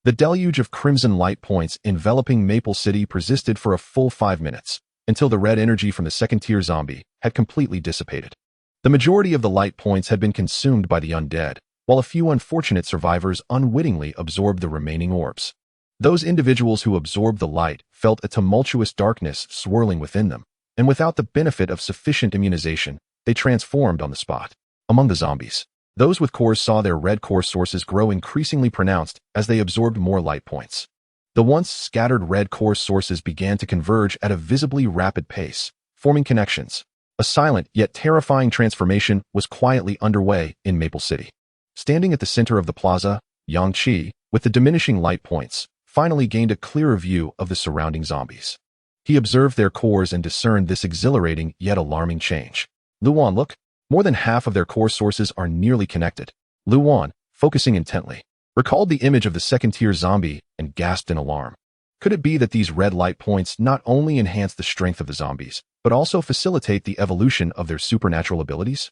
The deluge of crimson light points enveloping Maple City persisted for a full 5 minutes, until the red energy from the second-tier zombie had completely dissipated. The majority of the light points had been consumed by the undead, while a few unfortunate survivors unwittingly absorbed the remaining orbs. Those individuals who absorbed the light felt a tumultuous darkness swirling within them, and without the benefit of sufficient immunization, they transformed on the spot. Among the zombies, those with cores saw their red core sources grow increasingly pronounced as they absorbed more light points. The once scattered red core sources began to converge at a visibly rapid pace, forming connections. A silent yet terrifying transformation was quietly underway in Maple City. Standing at the center of the plaza, Yang Qi, with the diminishing light points, finally gained a clearer view of the surrounding zombies. He observed their cores and discerned this exhilarating yet alarming change. Lu Wan, look, more than half of their core sources are nearly connected. Lu Wan, focusing intently, recalled the image of the second-tier zombie and gasped in alarm. Could it be that these red light points not only enhanced the strength of the zombies, but also facilitate the evolution of their supernatural abilities?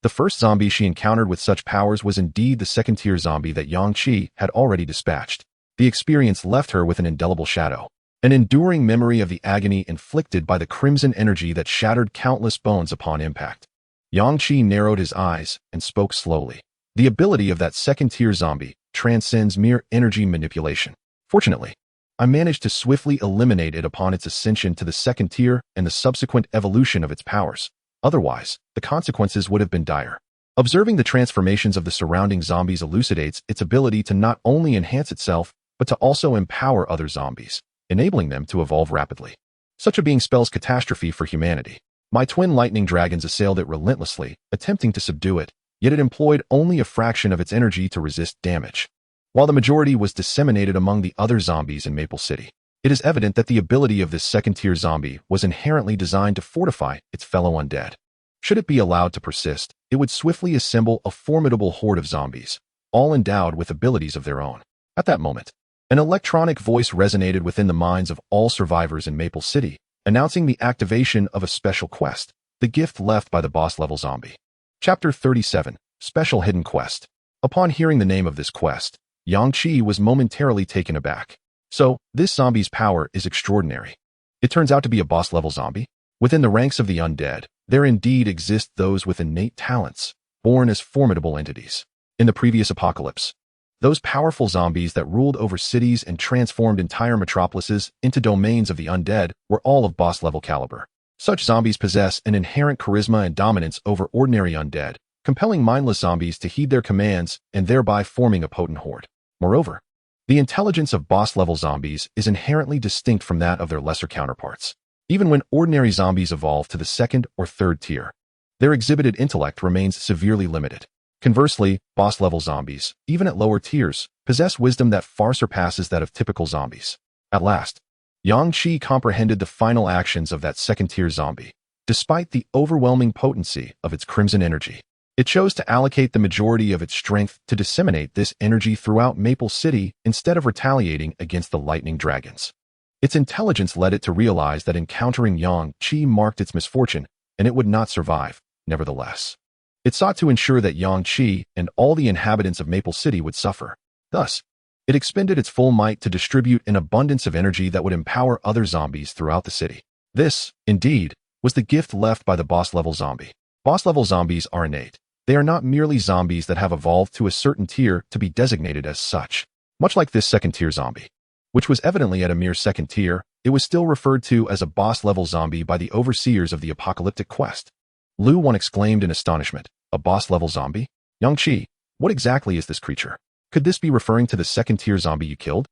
The first zombie she encountered with such powers was indeed the second-tier zombie that Yang Qi had already dispatched. The experience left her with an indelible shadow, an enduring memory of the agony inflicted by the crimson energy that shattered countless bones upon impact. Yang Qi narrowed his eyes and spoke slowly. The ability of that second-tier zombie transcends mere energy manipulation. Fortunately, I managed to swiftly eliminate it upon its ascension to the second tier and the subsequent evolution of its powers. Otherwise, the consequences would have been dire. Observing the transformations of the surrounding zombies elucidates its ability to not only enhance itself, but to also empower other zombies, enabling them to evolve rapidly. Such a being spells catastrophe for humanity. My twin lightning dragons assailed it relentlessly, attempting to subdue it, yet it employed only a fraction of its energy to resist damage. While the majority was disseminated among the other zombies in Maple City, it is evident that the ability of this second-tier zombie was inherently designed to fortify its fellow undead. Should it be allowed to persist, it would swiftly assemble a formidable horde of zombies, all endowed with abilities of their own. At that moment, an electronic voice resonated within the minds of all survivors in Maple City, announcing the activation of a special quest, the gift left by the boss-level zombie. Chapter 37, Special Hidden Quest. Upon hearing the name of this quest, Yang Qi was momentarily taken aback. So, this zombie's power is extraordinary. It turns out to be a boss-level zombie. Within the ranks of the undead, there indeed exist those with innate talents, born as formidable entities. In the previous apocalypse, those powerful zombies that ruled over cities and transformed entire metropolises into domains of the undead were all of boss-level caliber. Such zombies possess an inherent charisma and dominance over ordinary undead, compelling mindless zombies to heed their commands and thereby forming a potent horde. Moreover, the intelligence of boss-level zombies is inherently distinct from that of their lesser counterparts. Even when ordinary zombies evolve to the second or third tier, their exhibited intellect remains severely limited. Conversely, boss-level zombies, even at lower tiers, possess wisdom that far surpasses that of typical zombies. At last, Yang Qi comprehended the final actions of that second-tier zombie. Despite the overwhelming potency of its crimson energy, it chose to allocate the majority of its strength to disseminate this energy throughout Maple City instead of retaliating against the lightning dragons. Its intelligence led it to realize that encountering Yang Qi marked its misfortune, and it would not survive. Nevertheless, it sought to ensure that Yang Qi and all the inhabitants of Maple City would suffer. Thus, it expended its full might to distribute an abundance of energy that would empower other zombies throughout the city. This, indeed, was the gift left by the boss-level zombie. Boss-level zombies are innate. They are not merely zombies that have evolved to a certain tier to be designated as such. Much like this second-tier zombie, which was evidently at a mere second tier, it was still referred to as a boss-level zombie by the overseers of the apocalyptic quest. Lu Wan exclaimed in astonishment, "A boss-level zombie? Yang Qi, what exactly is this creature? Could this be referring to the second-tier zombie you killed?"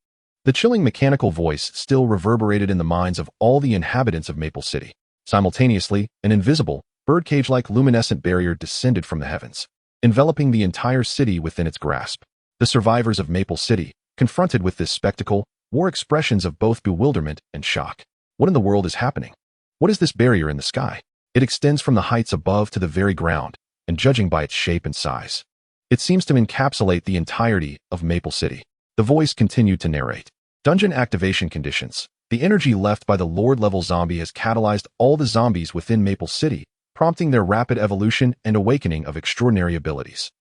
The chilling mechanical voice still reverberated in the minds of all the inhabitants of Maple City. Simultaneously, an invisible, birdcage-like luminescent barrier descended from the heavens, enveloping the entire city within its grasp. The survivors of Maple City, confronted with this spectacle, wore expressions of both bewilderment and shock. What in the world is happening? What is this barrier in the sky? It extends from the heights above to the very ground, and judging by its shape and size, it seems to encapsulate the entirety of Maple City. The voice continued to narrate. Dungeon activation conditions. The energy left by the Lord-level zombie has catalyzed all the zombies within Maple City, prompting their rapid evolution and awakening of extraordinary abilities.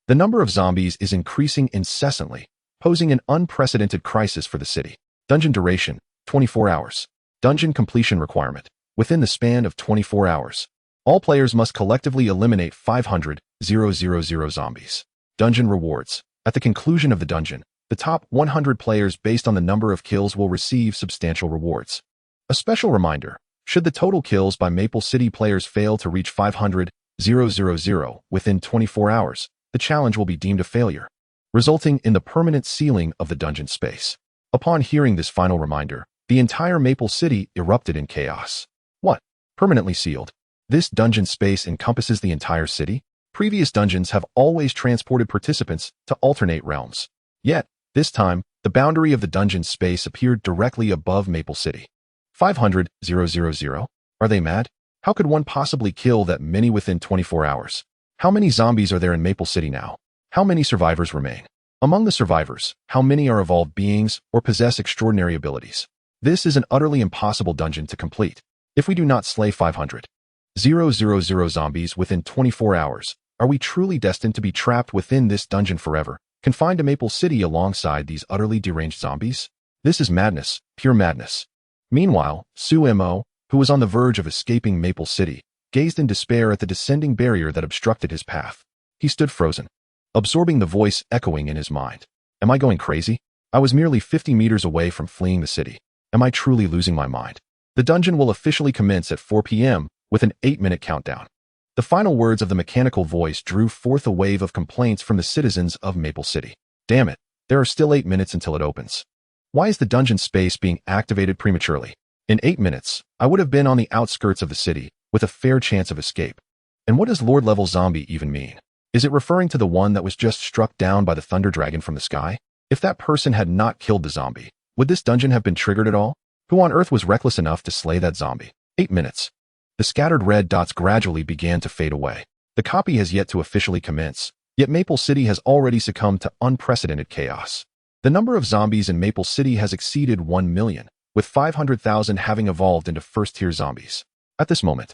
The number of zombies is increasing incessantly, posing an unprecedented crisis for the city. Dungeon duration, 24 hours. Dungeon completion requirement. Within the span of 24 hours, all players must collectively eliminate 500,000 zombies. Dungeon rewards. At the conclusion of the dungeon, the top 100 players based on the number of kills will receive substantial rewards. A special reminder, should the total kills by Maple City players fail to reach 500,000 within 24 hours, the challenge will be deemed a failure, resulting in the permanent sealing of the dungeon space. Upon hearing this final reminder, the entire Maple City erupted in chaos. What? Permanently sealed? This dungeon space encompasses the entire city? Previous dungeons have always transported participants to alternate realms. Yet, this time, the boundary of the dungeon space appeared directly above Maple City. 500,000? Are they mad? How could one possibly kill that many within 24 hours? How many zombies are there in Maple City now? How many survivors remain? Among the survivors, how many are evolved beings or possess extraordinary abilities? This is an utterly impossible dungeon to complete. If we do not slay 500,000 zombies within 24 hours, are we truly destined to be trapped within this dungeon forever, confined to Maple City alongside these utterly deranged zombies? This is madness, pure madness. Meanwhile, Su Mo, who was on the verge of escaping Maple City, gazed in despair at the descending barrier that obstructed his path. He stood frozen, absorbing the voice echoing in his mind. Am I going crazy? I was merely 50 meters away from fleeing the city. Am I truly losing my mind? The dungeon will officially commence at 4 p.m. with an 8-minute countdown. The final words of the mechanical voice drew forth a wave of complaints from the citizens of Maple City. Damn it, there are still 8 minutes until it opens. Why is the dungeon space being activated prematurely? In 8 minutes, I would have been on the outskirts of the city, with a fair chance of escape. And what does Lord-level zombie even mean? Is it referring to the one that was just struck down by the Thunder Dragon from the sky? If that person had not killed the zombie, would this dungeon have been triggered at all? Who on earth was reckless enough to slay that zombie? 8 minutes. The scattered red dots gradually began to fade away. The copy has yet to officially commence, yet Maple City has already succumbed to unprecedented chaos. The number of zombies in Maple City has exceeded 1 million, with 500,000 having evolved into first-tier zombies. At this moment,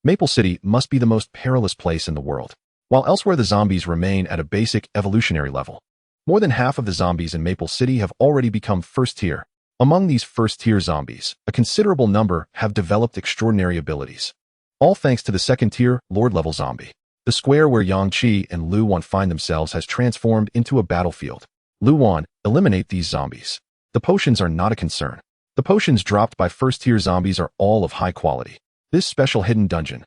Maple City must be the most perilous place in the world, while elsewhere the zombies remain at a basic evolutionary level. More than half of the zombies in Maple City have already become first-tier. Among these first-tier zombies, a considerable number have developed extraordinary abilities. All thanks to the second-tier, Lord-level zombie. The square where Yang Qi and Lu Wan find themselves has transformed into a battlefield. Lu Wan, eliminate these zombies. The potions are not a concern. The potions dropped by first-tier zombies are all of high quality. This special hidden dungeon,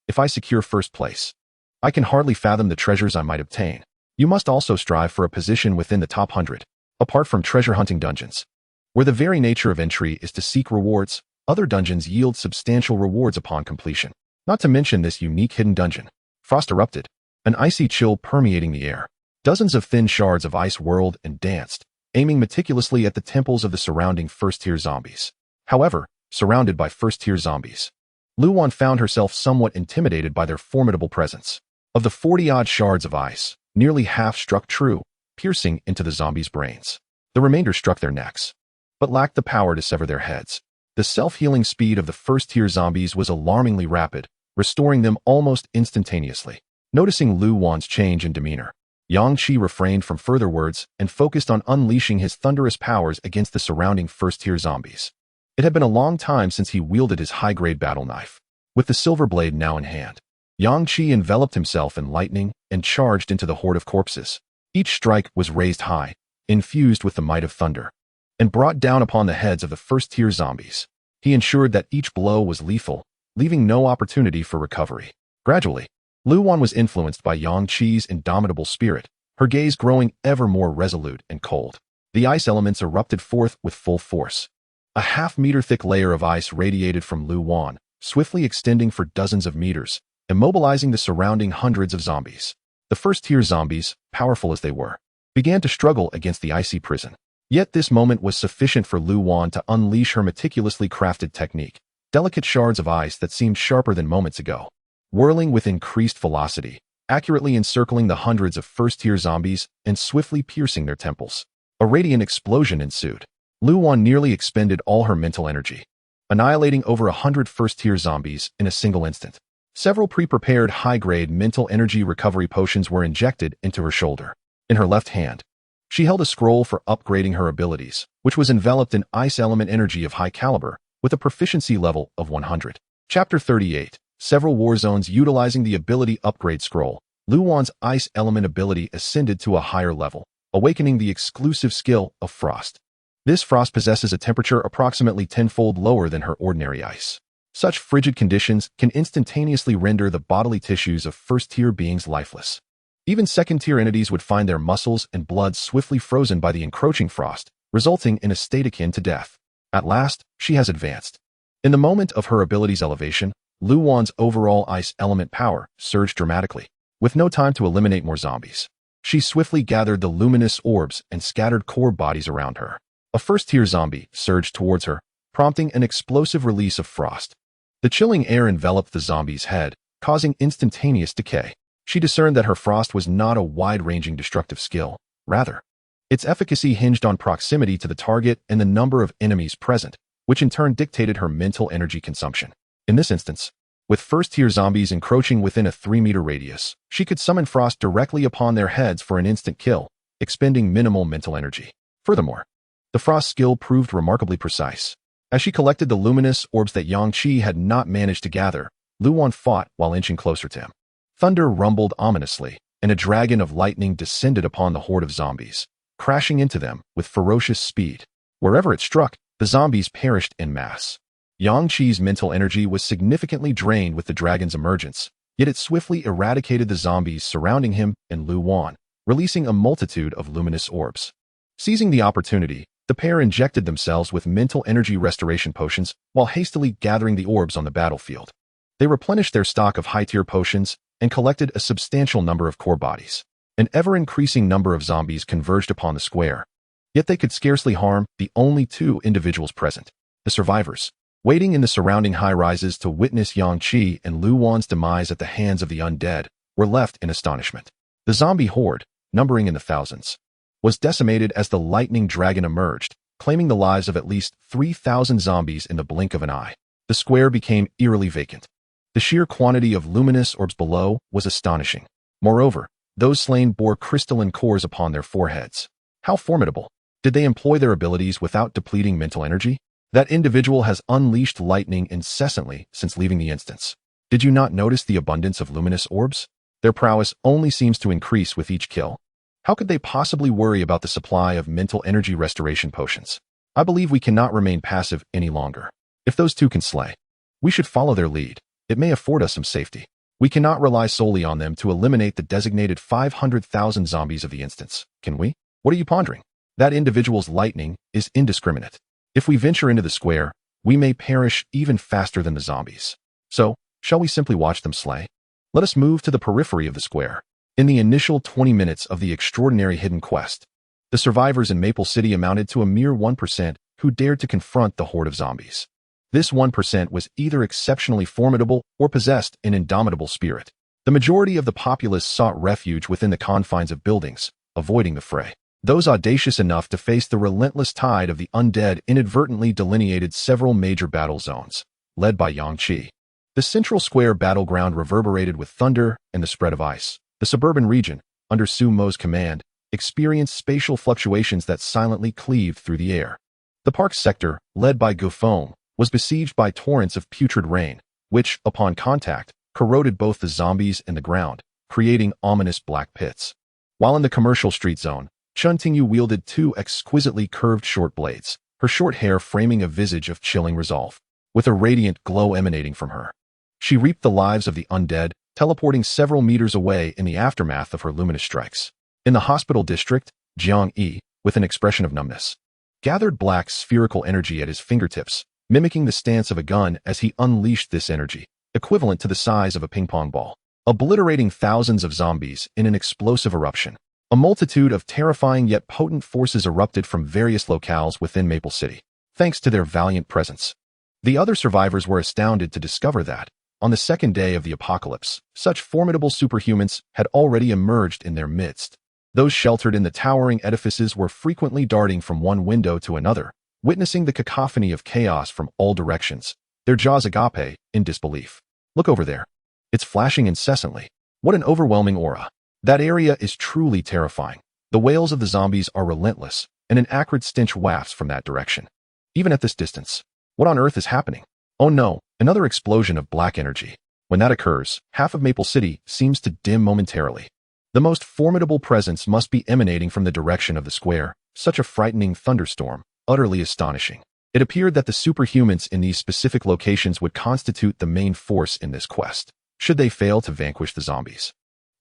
if I secure first place, I can hardly fathom the treasures I might obtain. You must also strive for a position within the top 100. Apart from treasure-hunting dungeons, where the very nature of entry is to seek rewards, other dungeons yield substantial rewards upon completion. Not to mention this unique hidden dungeon. Frost erupted, an icy chill permeating the air. Dozens of thin shards of ice whirled and danced, aiming meticulously at the temples of the surrounding first-tier zombies. However, surrounded by first-tier zombies, Lu Wan found herself somewhat intimidated by their formidable presence. Of the 40-odd shards of ice, nearly half struck true, piercing into the zombies' brains. The remainder struck their necks, but lacked the power to sever their heads. The self-healing speed of the first-tier zombies was alarmingly rapid, restoring them almost instantaneously. Noticing Lu Wan's change in demeanor, Yang Qi refrained from further words and focused on unleashing his thunderous powers against the surrounding first-tier zombies. It had been a long time since he wielded his high-grade battle knife. With the silver blade now in hand, Yang Qi enveloped himself in lightning and charged into the horde of corpses. Each strike was raised high, infused with the might of thunder, and brought down upon the heads of the first-tier zombies. He ensured that each blow was lethal, leaving no opportunity for recovery. Gradually, Lu Wan was influenced by Yang Qi's indomitable spirit, her gaze growing ever more resolute and cold. The ice elements erupted forth with full force. A half-meter-thick layer of ice radiated from Lu Wan, swiftly extending for dozens of meters, immobilizing the surrounding hundreds of zombies. The first-tier zombies, powerful as they were, began to struggle against the icy prison. Yet this moment was sufficient for Lu Wan to unleash her meticulously crafted technique, delicate shards of ice that seemed sharper than moments ago, whirling with increased velocity, accurately encircling the hundreds of first-tier zombies and swiftly piercing their temples. A radiant explosion ensued. Lu Wan nearly expended all her mental energy, annihilating over 100 first-tier zombies in a single instant. Several pre-prepared high-grade mental energy recovery potions were injected into her shoulder. In her left hand, she held a scroll for upgrading her abilities, which was enveloped in ice element energy of high caliber, with a proficiency level of 100. Chapter 38. Several war zones utilizing the ability upgrade scroll. Lu Wan's ice element ability ascended to a higher level, awakening the exclusive skill of Frost. This frost possesses a temperature approximately tenfold lower than her ordinary ice. Such frigid conditions can instantaneously render the bodily tissues of first-tier beings lifeless. Even second-tier entities would find their muscles and blood swiftly frozen by the encroaching frost, resulting in a state akin to death. At last, she has advanced. In the moment of her ability's elevation, Lu Wan's overall ice element power surged dramatically. With no time to eliminate more zombies, she swiftly gathered the luminous orbs and scattered core bodies around her. A first-tier zombie surged towards her, prompting an explosive release of frost. The chilling air enveloped the zombie's head, causing instantaneous decay. She discerned that her frost was not a wide-ranging destructive skill. Rather, its efficacy hinged on proximity to the target and the number of enemies present. which in turn dictated her mental energy consumption. In this instance, with first-tier zombies encroaching within a 3-meter radius, she could summon frost directly upon their heads for an instant kill, expending minimal mental energy. Furthermore, the frost skill proved remarkably precise. As she collected the luminous orbs that Yang Qi had not managed to gather, Lu Wan fought while inching closer to him. Thunder rumbled ominously, and a dragon of lightning descended upon the horde of zombies, crashing into them with ferocious speed. Wherever it struck, the zombies perished en masse. Yang Qi's mental energy was significantly drained with the dragon's emergence, yet it swiftly eradicated the zombies surrounding him and Lu Wan, releasing a multitude of luminous orbs. Seizing the opportunity, the pair injected themselves with mental energy restoration potions while hastily gathering the orbs on the battlefield. They replenished their stock of high-tier potions and collected a substantial number of core bodies. An ever-increasing number of zombies converged upon the square, yet they could scarcely harm the only 2 individuals present. The survivors, waiting in the surrounding high-rises to witness Yang Qi and Lu Wan's demise at the hands of the undead, were left in astonishment. The zombie horde, numbering in the thousands, was decimated as the lightning dragon emerged, claiming the lives of at least 3,000 zombies in the blink of an eye. The square became eerily vacant. The sheer quantity of luminous orbs below was astonishing. Moreover, those slain bore crystalline cores upon their foreheads. How formidable! Did they employ their abilities without depleting mental energy? That individual has unleashed lightning incessantly since leaving the instance. Did you not notice the abundance of luminous orbs? Their prowess only seems to increase with each kill. How could they possibly worry about the supply of mental energy restoration potions? I believe we cannot remain passive any longer. If those 2 can slay, we should follow their lead. It may afford us some safety. We cannot rely solely on them to eliminate the designated 500,000 zombies of the instance, can we? What are you pondering? That individual's lightning is indiscriminate. If we venture into the square, we may perish even faster than the zombies. So, shall we simply watch them slay? Let us move to the periphery of the square. In the initial 20 minutes of the extraordinary hidden quest, the survivors in Maple City amounted to a mere 1% who dared to confront the horde of zombies. This 1% was either exceptionally formidable or possessed an indomitable spirit. The majority of the populace sought refuge within the confines of buildings, avoiding the fray. Those audacious enough to face the relentless tide of the undead inadvertently delineated several major battle zones, led by Yang Qi. The central square battleground reverberated with thunder and the spread of ice. The suburban region, under Su Mo's command, experienced spatial fluctuations that silently cleaved through the air. The park sector, led by Gufeng, was besieged by torrents of putrid rain, which, upon contact, corroded both the zombies and the ground, creating ominous black pits. While in the commercial street zone, Chun Tingyu wielded 2 exquisitely curved short blades, her short hair framing a visage of chilling resolve, with a radiant glow emanating from her. She reaped the lives of the undead, teleporting several meters away in the aftermath of her luminous strikes. In the hospital district, Jiang Yi, with an expression of numbness, gathered black spherical energy at his fingertips, mimicking the stance of a gun as he unleashed this energy, equivalent to the size of a ping-pong ball, obliterating thousands of zombies in an explosive eruption. A multitude of terrifying yet potent forces erupted from various locales within Maple City, thanks to their valiant presence. The other survivors were astounded to discover that, on the second day of the apocalypse, such formidable superhumans had already emerged in their midst. Those sheltered in the towering edifices were frequently darting from one window to another, witnessing the cacophony of chaos from all directions, their jaws agape in disbelief. Look over there. It's flashing incessantly. What an overwhelming aura. That area is truly terrifying. The wails of the zombies are relentless, and an acrid stench wafts from that direction. Even at this distance, what on earth is happening? Oh no, another explosion of black energy. When that occurs, half of Maple City seems to dim momentarily. The most formidable presence must be emanating from the direction of the square, such a frightening thunderstorm, utterly astonishing. It appeared that the superhumans in these specific locations would constitute the main force in this quest, should they fail to vanquish the zombies.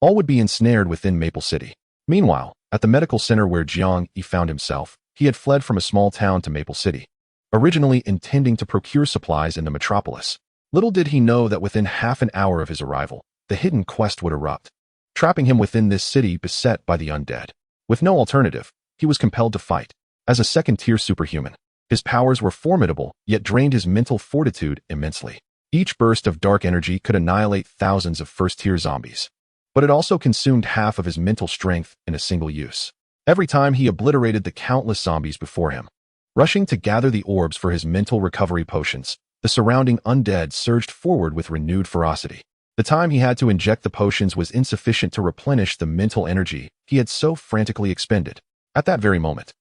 All would be ensnared within Maple City. Meanwhile, at the medical center where Jiang Yi found himself, he had fled from a small town to Maple City, originally intending to procure supplies in the metropolis. Little did he know that within half an hour of his arrival, the hidden quest would erupt, trapping him within this city beset by the undead. With no alternative, he was compelled to fight. As a second-tier superhuman, his powers were formidable, yet drained his mental fortitude immensely. Each burst of dark energy could annihilate thousands of first-tier zombies, but it also consumed half of his mental strength in a single use. Every time he obliterated the countless zombies before him, Rushing to gather the orbs for his mental recovery potions, the surrounding undead surged forward with renewed ferocity. The time he had to inject the potions was insufficient to replenish the mental energy he had so frantically expended. At that very moment,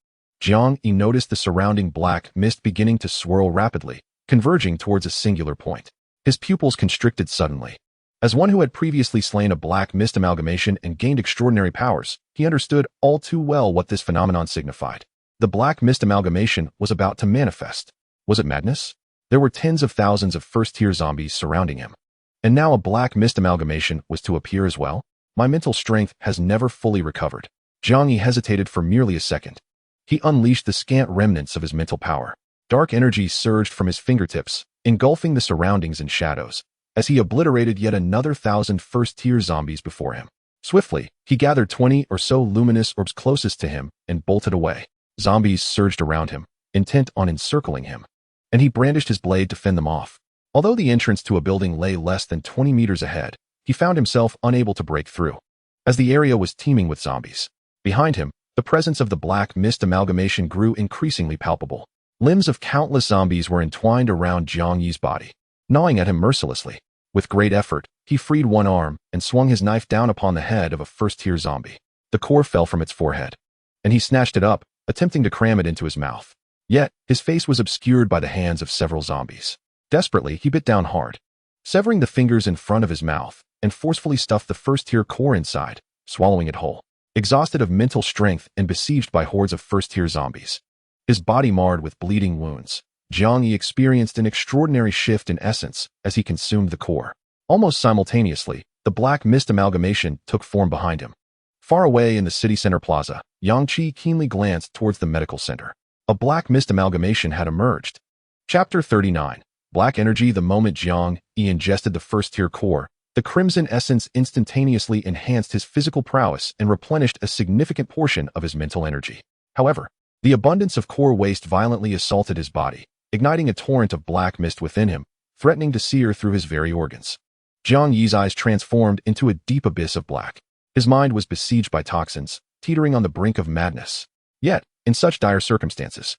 Jiang Yi noticed the surrounding black mist beginning to swirl rapidly, converging towards a singular point. His pupils constricted suddenly. As one who had previously slain a black mist amalgamation and gained extraordinary powers, he understood all too well what this phenomenon signified. The black mist amalgamation was about to manifest. Was it madness? There were tens of thousands of first-tier zombies surrounding him. And now a black mist amalgamation was to appear as well? My mental strength has never fully recovered. Jiang Yi hesitated for merely a second. He unleashed the scant remnants of his mental power. Dark energy surged from his fingertips, engulfing the surroundings in shadows, as he obliterated yet another 1,000 first-tier zombies before him. Swiftly, he gathered 20 or so luminous orbs closest to him and bolted away. Zombies surged around him, intent on encircling him, and he brandished his blade to fend them off. Although the entrance to a building lay less than 20 meters ahead, he found himself unable to break through, as the area was teeming with zombies. Behind him, the presence of the black mist amalgamation grew increasingly palpable. Limbs of countless zombies were entwined around Jiang Yi's body, gnawing at him mercilessly. With great effort, he freed one arm and swung his knife down upon the head of a first-tier zombie. The core fell from its forehead, and he snatched it up, attempting to cram it into his mouth. Yet, his face was obscured by the hands of several zombies. Desperately, he bit down hard, severing the fingers in front of his mouth, and forcefully stuffed the first-tier core inside, swallowing it whole. Exhausted of mental strength and besieged by hordes of first-tier zombies, his body marred with bleeding wounds, Jiang Yi experienced an extraordinary shift in essence as he consumed the core. Almost simultaneously, the black mist amalgamation took form behind him. Far away in the city center plaza, Yang Qi keenly glanced towards the medical center. A black mist amalgamation had emerged. Chapter 39. Black Energy. The moment Jiang Yi ingested the first-tier core, the crimson essence instantaneously enhanced his physical prowess and replenished a significant portion of his mental energy. However, the abundance of core waste violently assaulted his body, igniting a torrent of black mist within him, threatening to sear through his very organs. Jiang Yi's eyes transformed into a deep abyss of black. His mind was besieged by toxins, teetering on the brink of madness. Yet, in such dire circumstances,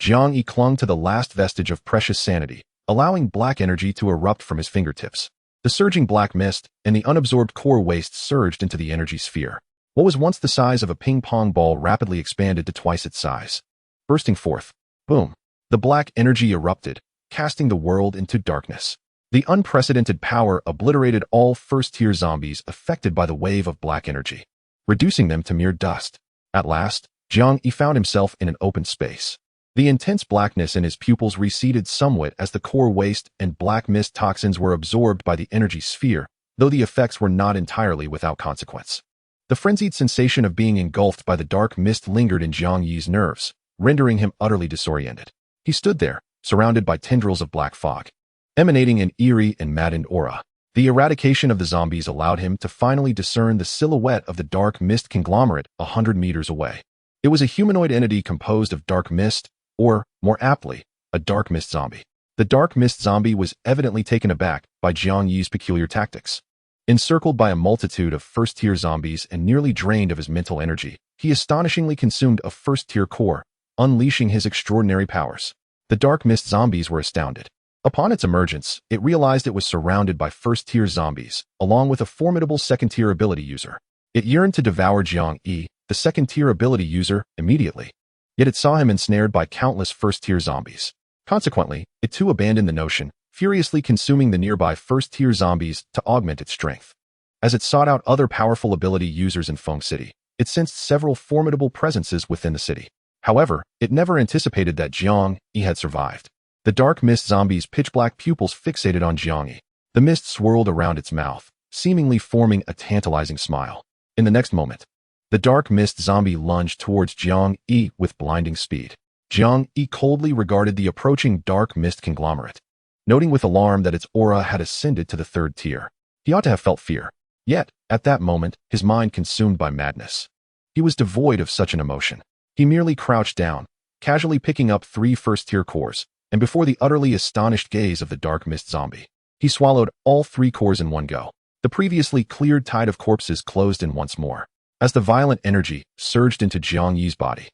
Jiang Yi clung to the last vestige of precious sanity, allowing black energy to erupt from his fingertips. The surging black mist and the unabsorbed core waste surged into the energy sphere. What was once the size of a ping-pong ball rapidly expanded to twice its size. Bursting forth, boom, the black energy erupted, casting the world into darkness. The unprecedented power obliterated all first-tier zombies affected by the wave of black energy, reducing them to mere dust. At last, Jiang Yi found himself in an open space. The intense blackness in his pupils receded somewhat as the core waste and black mist toxins were absorbed by the energy sphere, though the effects were not entirely without consequence. The frenzied sensation of being engulfed by the dark mist lingered in Jiang Yi's nerves, rendering him utterly disoriented. He stood there, surrounded by tendrils of black fog, emanating an eerie and maddened aura. The eradication of the zombies allowed him to finally discern the silhouette of the dark mist conglomerate 100 meters away. It was a humanoid entity composed of dark mist, or, more aptly, a dark mist zombie. The dark mist zombie was evidently taken aback by Jiang Yi's peculiar tactics. Encircled by a multitude of first-tier zombies and nearly drained of his mental energy, he astonishingly consumed a first-tier core, unleashing his extraordinary powers. The dark mist zombies were astounded. Upon its emergence, it realized it was surrounded by first-tier zombies, along with a formidable second-tier ability user. It yearned to devour Jiang Yi, the second-tier ability user, immediately. Yet it saw him ensnared by countless first-tier zombies. Consequently, it too abandoned the notion, furiously consuming the nearby first-tier zombies to augment its strength. As it sought out other powerful ability users in Feng City, it sensed several formidable presences within the city. However, it never anticipated that Jiang Yi had survived. The dark mist zombie's pitch-black pupils fixated on Jiang Yi. The mist swirled around its mouth, seemingly forming a tantalizing smile. In the next moment, the dark mist zombie lunged towards Jiang Yi with blinding speed. Jiang Yi coldly regarded the approaching dark mist conglomerate, noting with alarm that its aura had ascended to the third tier. He ought to have felt fear. Yet, at that moment, his mind consumed by madness. He was devoid of such an emotion. He merely crouched down, casually picking up 3 first-tier cores, and before the utterly astonished gaze of the dark mist zombie, he swallowed all 3 cores in one go. The previously cleared tide of corpses closed in once more. As the violent energy surged into Jiang Yi's body,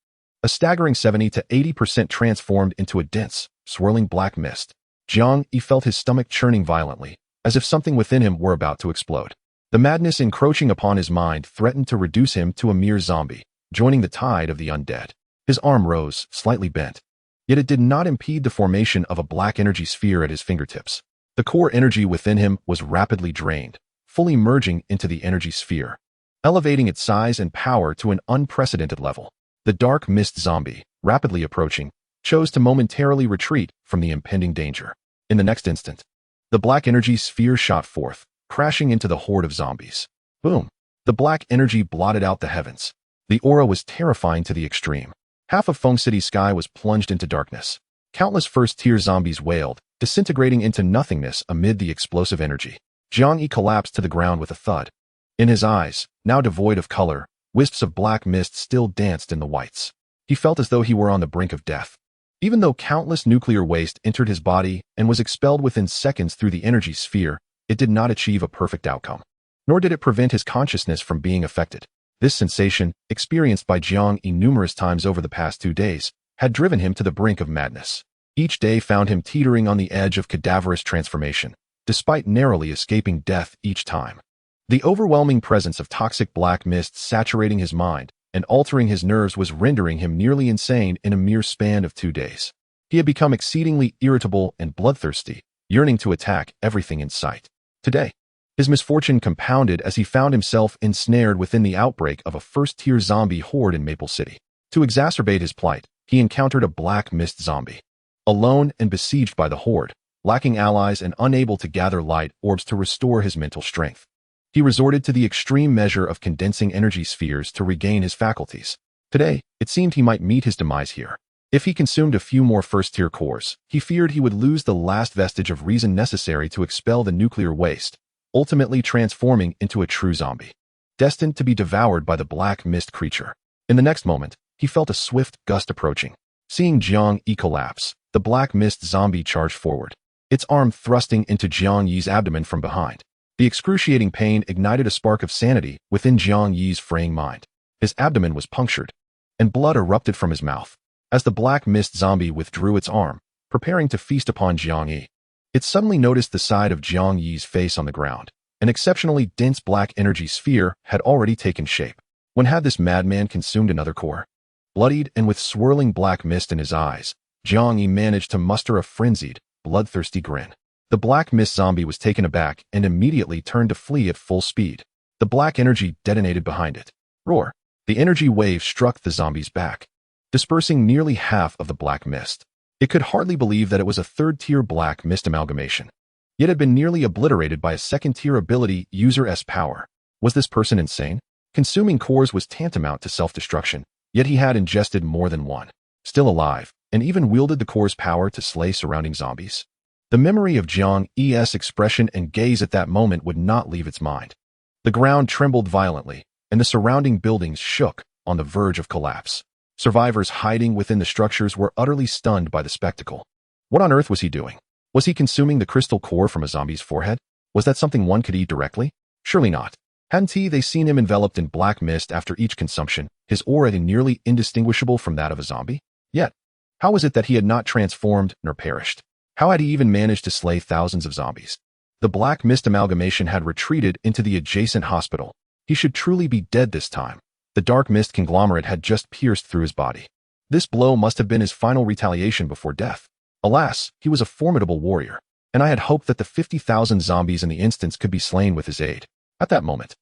A staggering 70 to 80% transformed into a dense, swirling black mist. Jiang Yi felt his stomach churning violently, as if something within him were about to explode. The madness encroaching upon his mind threatened to reduce him to a mere zombie, joining the tide of the undead. His arm rose, slightly bent. Yet it did not impede the formation of a black energy sphere at his fingertips. The core energy within him was rapidly drained, fully merging into the energy sphere, elevating its size and power to an unprecedented level. The dark mist zombie, rapidly approaching, chose to momentarily retreat from the impending danger. In the next instant, the black energy sphere shot forth, crashing into the horde of zombies. Boom! The black energy blotted out the heavens. The aura was terrifying to the extreme. Half of Feng City's sky was plunged into darkness. Countless first-tier zombies wailed, disintegrating into nothingness amid the explosive energy. Jiang Yi collapsed to the ground with a thud. In his eyes, now devoid of color, wisps of black mist still danced in the whites. He felt as though he were on the brink of death. Even though countless nuclear waste entered his body and was expelled within seconds through the energy sphere, it did not achieve a perfect outcome. Nor did it prevent his consciousness from being affected. This sensation, experienced by Jiang Yi numerous times over the past 2 days, had driven him to the brink of madness. Each day found him teetering on the edge of cadaverous transformation, despite narrowly escaping death each time. The overwhelming presence of toxic black mist saturating his mind and altering his nerves was rendering him nearly insane in a mere span of 2 days. He had become exceedingly irritable and bloodthirsty, yearning to attack everything in sight. Today, his misfortune compounded as he found himself ensnared within the outbreak of a first-tier zombie horde in Maple City. To exacerbate his plight, he encountered a black mist zombie. Alone and besieged by the horde, lacking allies and unable to gather light orbs to restore his mental strength, he resorted to the extreme measure of condensing energy spheres to regain his faculties. Today, it seemed he might meet his demise here. If he consumed a few more first-tier cores, he feared he would lose the last vestige of reason necessary to expel the nuclear waste, ultimately transforming into a true zombie, destined to be devoured by the black mist creature. In the next moment, he felt a swift gust approaching. Seeing Jiang Yi collapse, the black mist zombie charged forward, its arm thrusting into Jiang Yi's abdomen from behind. The excruciating pain ignited a spark of sanity within Jiang Yi's fraying mind. His abdomen was punctured, and blood erupted from his mouth. As the black mist zombie withdrew its arm, preparing to feast upon Jiang Yi, it suddenly noticed the side of Jiang Yi's face on the ground. An exceptionally dense black energy sphere had already taken shape. When had this madman consumed another core? Bloodied and with swirling black mist in his eyes, Jiang Yi managed to muster a frenzied, bloodthirsty grin. The black mist zombie was taken aback and immediately turned to flee at full speed. The black energy detonated behind it. Roar! The energy wave struck the zombie's back, dispersing nearly half of the black mist. It could hardly believe that it was a third-tier black mist amalgamation, yet had been nearly obliterated by a second-tier ability user S power. Was this person insane? Consuming cores was tantamount to self-destruction, yet he had ingested more than one. Still alive, and even wielded the core's power to slay surrounding zombies. The memory of Jiang Yi's expression and gaze at that moment would not leave its mind. The ground trembled violently, and the surrounding buildings shook, on the verge of collapse. Survivors hiding within the structures were utterly stunned by the spectacle. What on earth was he doing? Was he consuming the crystal core from a zombie's forehead? Was that something one could eat directly? Surely not. Hadn't they seen him enveloped in black mist after each consumption, his aura nearly indistinguishable from that of a zombie? Yet, how was it that he had not transformed nor perished? How had he even managed to slay thousands of zombies? The black mist amalgamation had retreated into the adjacent hospital. He should truly be dead this time. The dark mist conglomerate had just pierced through his body. This blow must have been his final retaliation before death. Alas, he was a formidable warrior, and I had hoped that the 50,000 zombies in the instance could be slain with his aid. At that moment,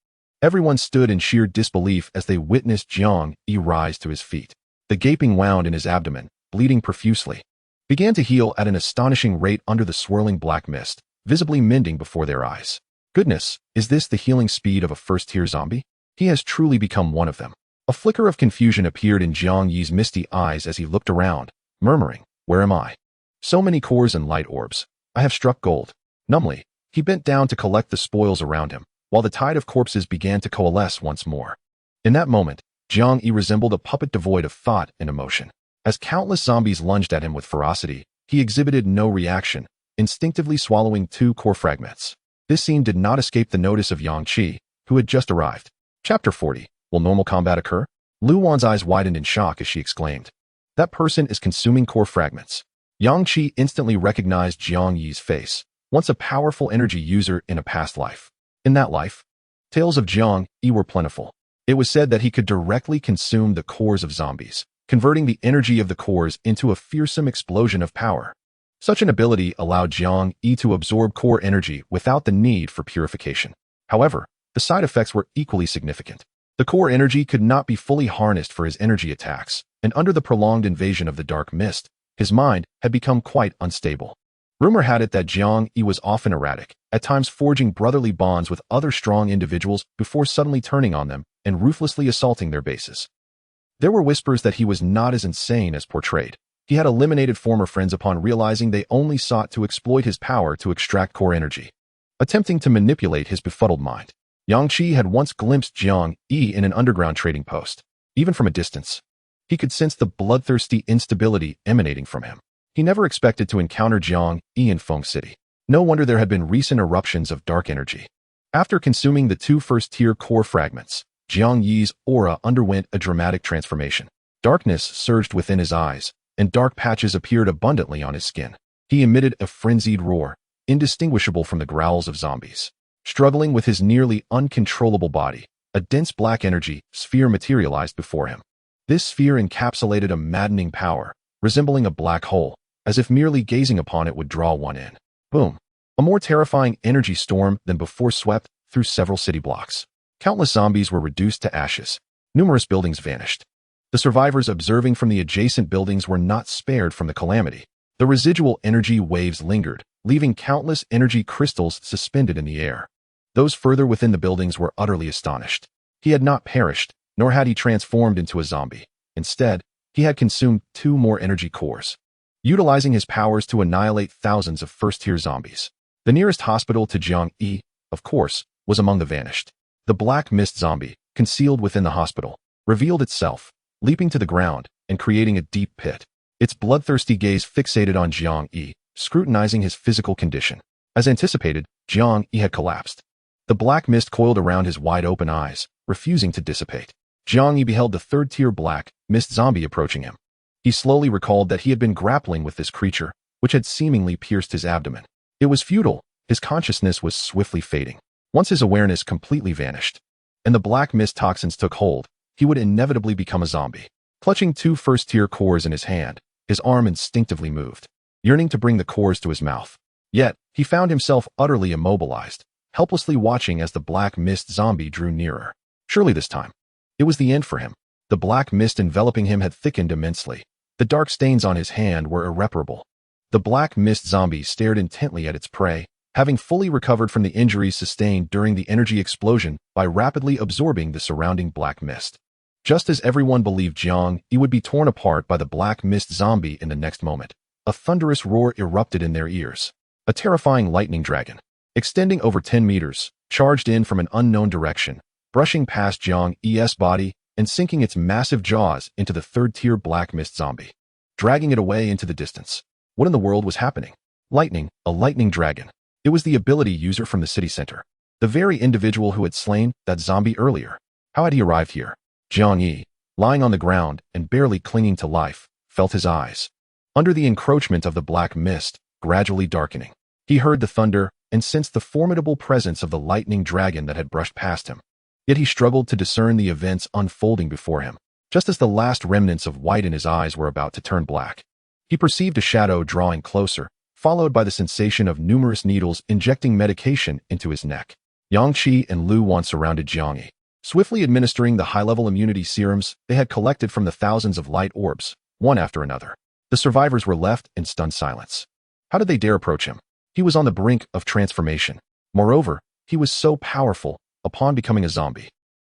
everyone stood in sheer disbelief as they witnessed Jiang Yi rise to his feet. The gaping wound in his abdomen, bleeding profusely, began to heal at an astonishing rate under the swirling black mist, visibly mending before their eyes. Goodness, is this the healing speed of a first-tier zombie? He has truly become one of them. A flicker of confusion appeared in Jiang Yi's misty eyes as he looked around, murmuring, "Where am I? So many cores and light orbs. I have struck gold." Numbly, he bent down to collect the spoils around him, while the tide of corpses began to coalesce once more. In that moment, Jiang Yi resembled a puppet devoid of thought and emotion. As countless zombies lunged at him with ferocity, he exhibited no reaction, instinctively swallowing 2 core fragments. This scene did not escape the notice of Yang Qi, who had just arrived. Chapter 40. Will normal combat occur? Lu Wan's eyes widened in shock as she exclaimed, "That person is consuming core fragments." Yang Qi instantly recognized Jiang Yi's face, once a powerful energy user in a past life. In that life, tales of Jiang Yi were plentiful. It was said that he could directly consume the cores of zombies, converting the energy of the cores into a fearsome explosion of power. Such an ability allowed Jiang Yi to absorb core energy without the need for purification. However, the side effects were equally significant. The core energy could not be fully harnessed for his energy attacks, and under the prolonged invasion of the dark mist, his mind had become quite unstable. Rumor had it that Jiang Yi was often erratic, at times forging brotherly bonds with other strong individuals before suddenly turning on them and ruthlessly assaulting their bases. There were whispers that he was not as insane as portrayed. He had eliminated former friends upon realizing they only sought to exploit his power to extract core energy, attempting to manipulate his befuddled mind. Yang Qi had once glimpsed Jiang Yi in an underground trading post. Even from a distance, he could sense the bloodthirsty instability emanating from him. He never expected to encounter Jiang Yi in Feng City. No wonder there had been recent eruptions of dark energy. After consuming the 2 first-tier core fragments, Jiang Yi's aura underwent a dramatic transformation. Darkness surged within his eyes, and dark patches appeared abundantly on his skin. He emitted a frenzied roar, indistinguishable from the growls of zombies. Struggling with his nearly uncontrollable body, a dense black energy sphere materialized before him. This sphere encapsulated a maddening power, resembling a black hole, as if merely gazing upon it would draw one in. Boom! A more terrifying energy storm than before swept through several city blocks. Countless zombies were reduced to ashes. Numerous buildings vanished. The survivors observing from the adjacent buildings were not spared from the calamity. The residual energy waves lingered, leaving countless energy crystals suspended in the air. Those further within the buildings were utterly astonished. He had not perished, nor had he transformed into a zombie. Instead, he had consumed 2 more energy cores, utilizing his powers to annihilate thousands of first-tier zombies. The nearest hospital to Jiang Yi, of course, was among the vanished. The black mist zombie, concealed within the hospital, revealed itself, leaping to the ground and creating a deep pit. Its bloodthirsty gaze fixated on Jiang Yi, scrutinizing his physical condition. As anticipated, Jiang Yi had collapsed. The black mist coiled around his wide-open eyes, refusing to dissipate. Jiang Yi beheld the 3rd-tier black mist zombie approaching him. He slowly recalled that he had been grappling with this creature, which had seemingly pierced his abdomen. It was futile. His consciousness was swiftly fading. Once his awareness completely vanished, and the black mist toxins took hold, he would inevitably become a zombie. Clutching 2 first-tier cores in his hand, his arm instinctively moved, yearning to bring the cores to his mouth. Yet, he found himself utterly immobilized, helplessly watching as the black mist zombie drew nearer. Surely this time, it was the end for him. The black mist enveloping him had thickened immensely. The dark stains on his hand were irreparable. The black mist zombie stared intently at its prey, having fully recovered from the injuries sustained during the energy explosion by rapidly absorbing the surrounding black mist. Just as everyone believed Jiang Yi would be torn apart by the black mist zombie in the next moment, a thunderous roar erupted in their ears. A terrifying lightning dragon, extending over 10 meters, charged in from an unknown direction, brushing past Jiang Yi's body and sinking its massive jaws into the 3rd-tier black mist zombie, dragging it away into the distance. What in the world was happening? Lightning, a lightning dragon. It was the ability user from the city center, the very individual who had slain that zombie earlier. How had he arrived here? Jiang Yi, lying on the ground and barely clinging to life, felt his eyes, under the encroachment of the black mist, gradually darkening. He heard the thunder and sensed the formidable presence of the lightning dragon that had brushed past him. Yet he struggled to discern the events unfolding before him. Just as the last remnants of white in his eyes were about to turn black, he perceived a shadow drawing closer, followed by the sensation of numerous needles injecting medication into his neck. Yang Qi and Lu Wan surrounded Jiang Yi, swiftly administering the high-level immunity serums they had collected from the thousands of light orbs, one after another. The survivors were left in stunned silence. How did they dare approach him? He was on the brink of transformation. Moreover, he was so powerful, upon becoming a zombie,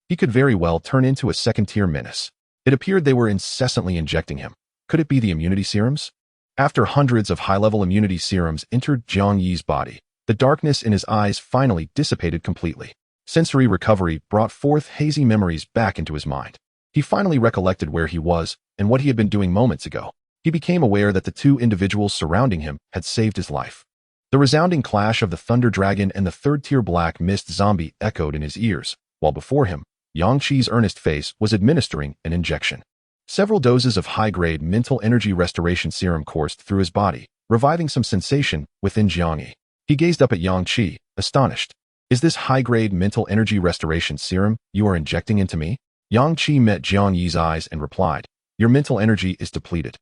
he could very well turn into a 2nd-tier menace. It appeared they were incessantly injecting him. Could it be the immunity serums? After hundreds of high-level immunity serums entered Jiang Yi's body, the darkness in his eyes finally dissipated completely. Sensory recovery brought forth hazy memories back into his mind. He finally recollected where he was and what he had been doing moments ago. He became aware that the 2 individuals surrounding him had saved his life. The resounding clash of the thunder dragon and the 3rd-tier black mist zombie echoed in his ears, while before him, Yang Qi's earnest face was administering an injection. Several doses of high-grade mental energy restoration serum coursed through his body, reviving some sensation within Jiang Yi. He gazed up at Yang Qi, astonished. Is this high-grade mental energy restoration serum you are injecting into me? Yang Qi met Jiang Yi's eyes and replied, your mental energy is depleted.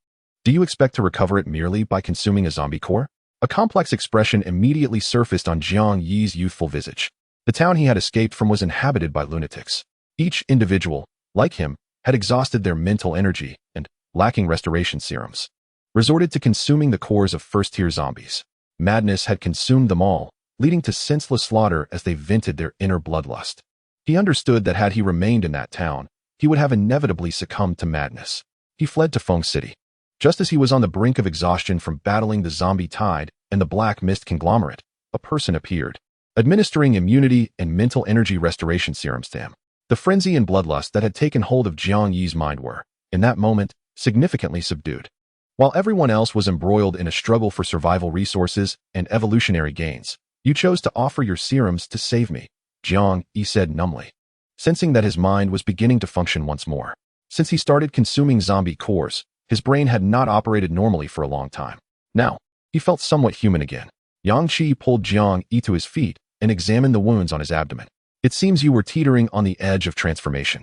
Do you expect to recover it merely by consuming a zombie core? A complex expression immediately surfaced on Jiang Yi's youthful visage. The town he had escaped from was inhabited by lunatics. Each individual, like him, had exhausted their mental energy and, lacking restoration serums, resorted to consuming the cores of first-tier zombies. Madness had consumed them all, leading to senseless slaughter as they vented their inner bloodlust. He understood that had he remained in that town, he would have inevitably succumbed to madness. He fled to Feng City. Just as he was on the brink of exhaustion from battling the zombie tide and the black mist conglomerate, a person appeared, administering immunity and mental energy restoration serums to him. The frenzy and bloodlust that had taken hold of Jiang Yi's mind were, in that moment, significantly subdued. While everyone else was embroiled in a struggle for survival resources and evolutionary gains, you chose to offer your serums to save me, Jiang Yi said numbly, sensing that his mind was beginning to function once more. Since he started consuming zombie cores, his brain had not operated normally for a long time. Now, he felt somewhat human again. Yang Qi pulled Jiang Yi to his feet and examined the wounds on his abdomen. It seems you were teetering on the edge of transformation.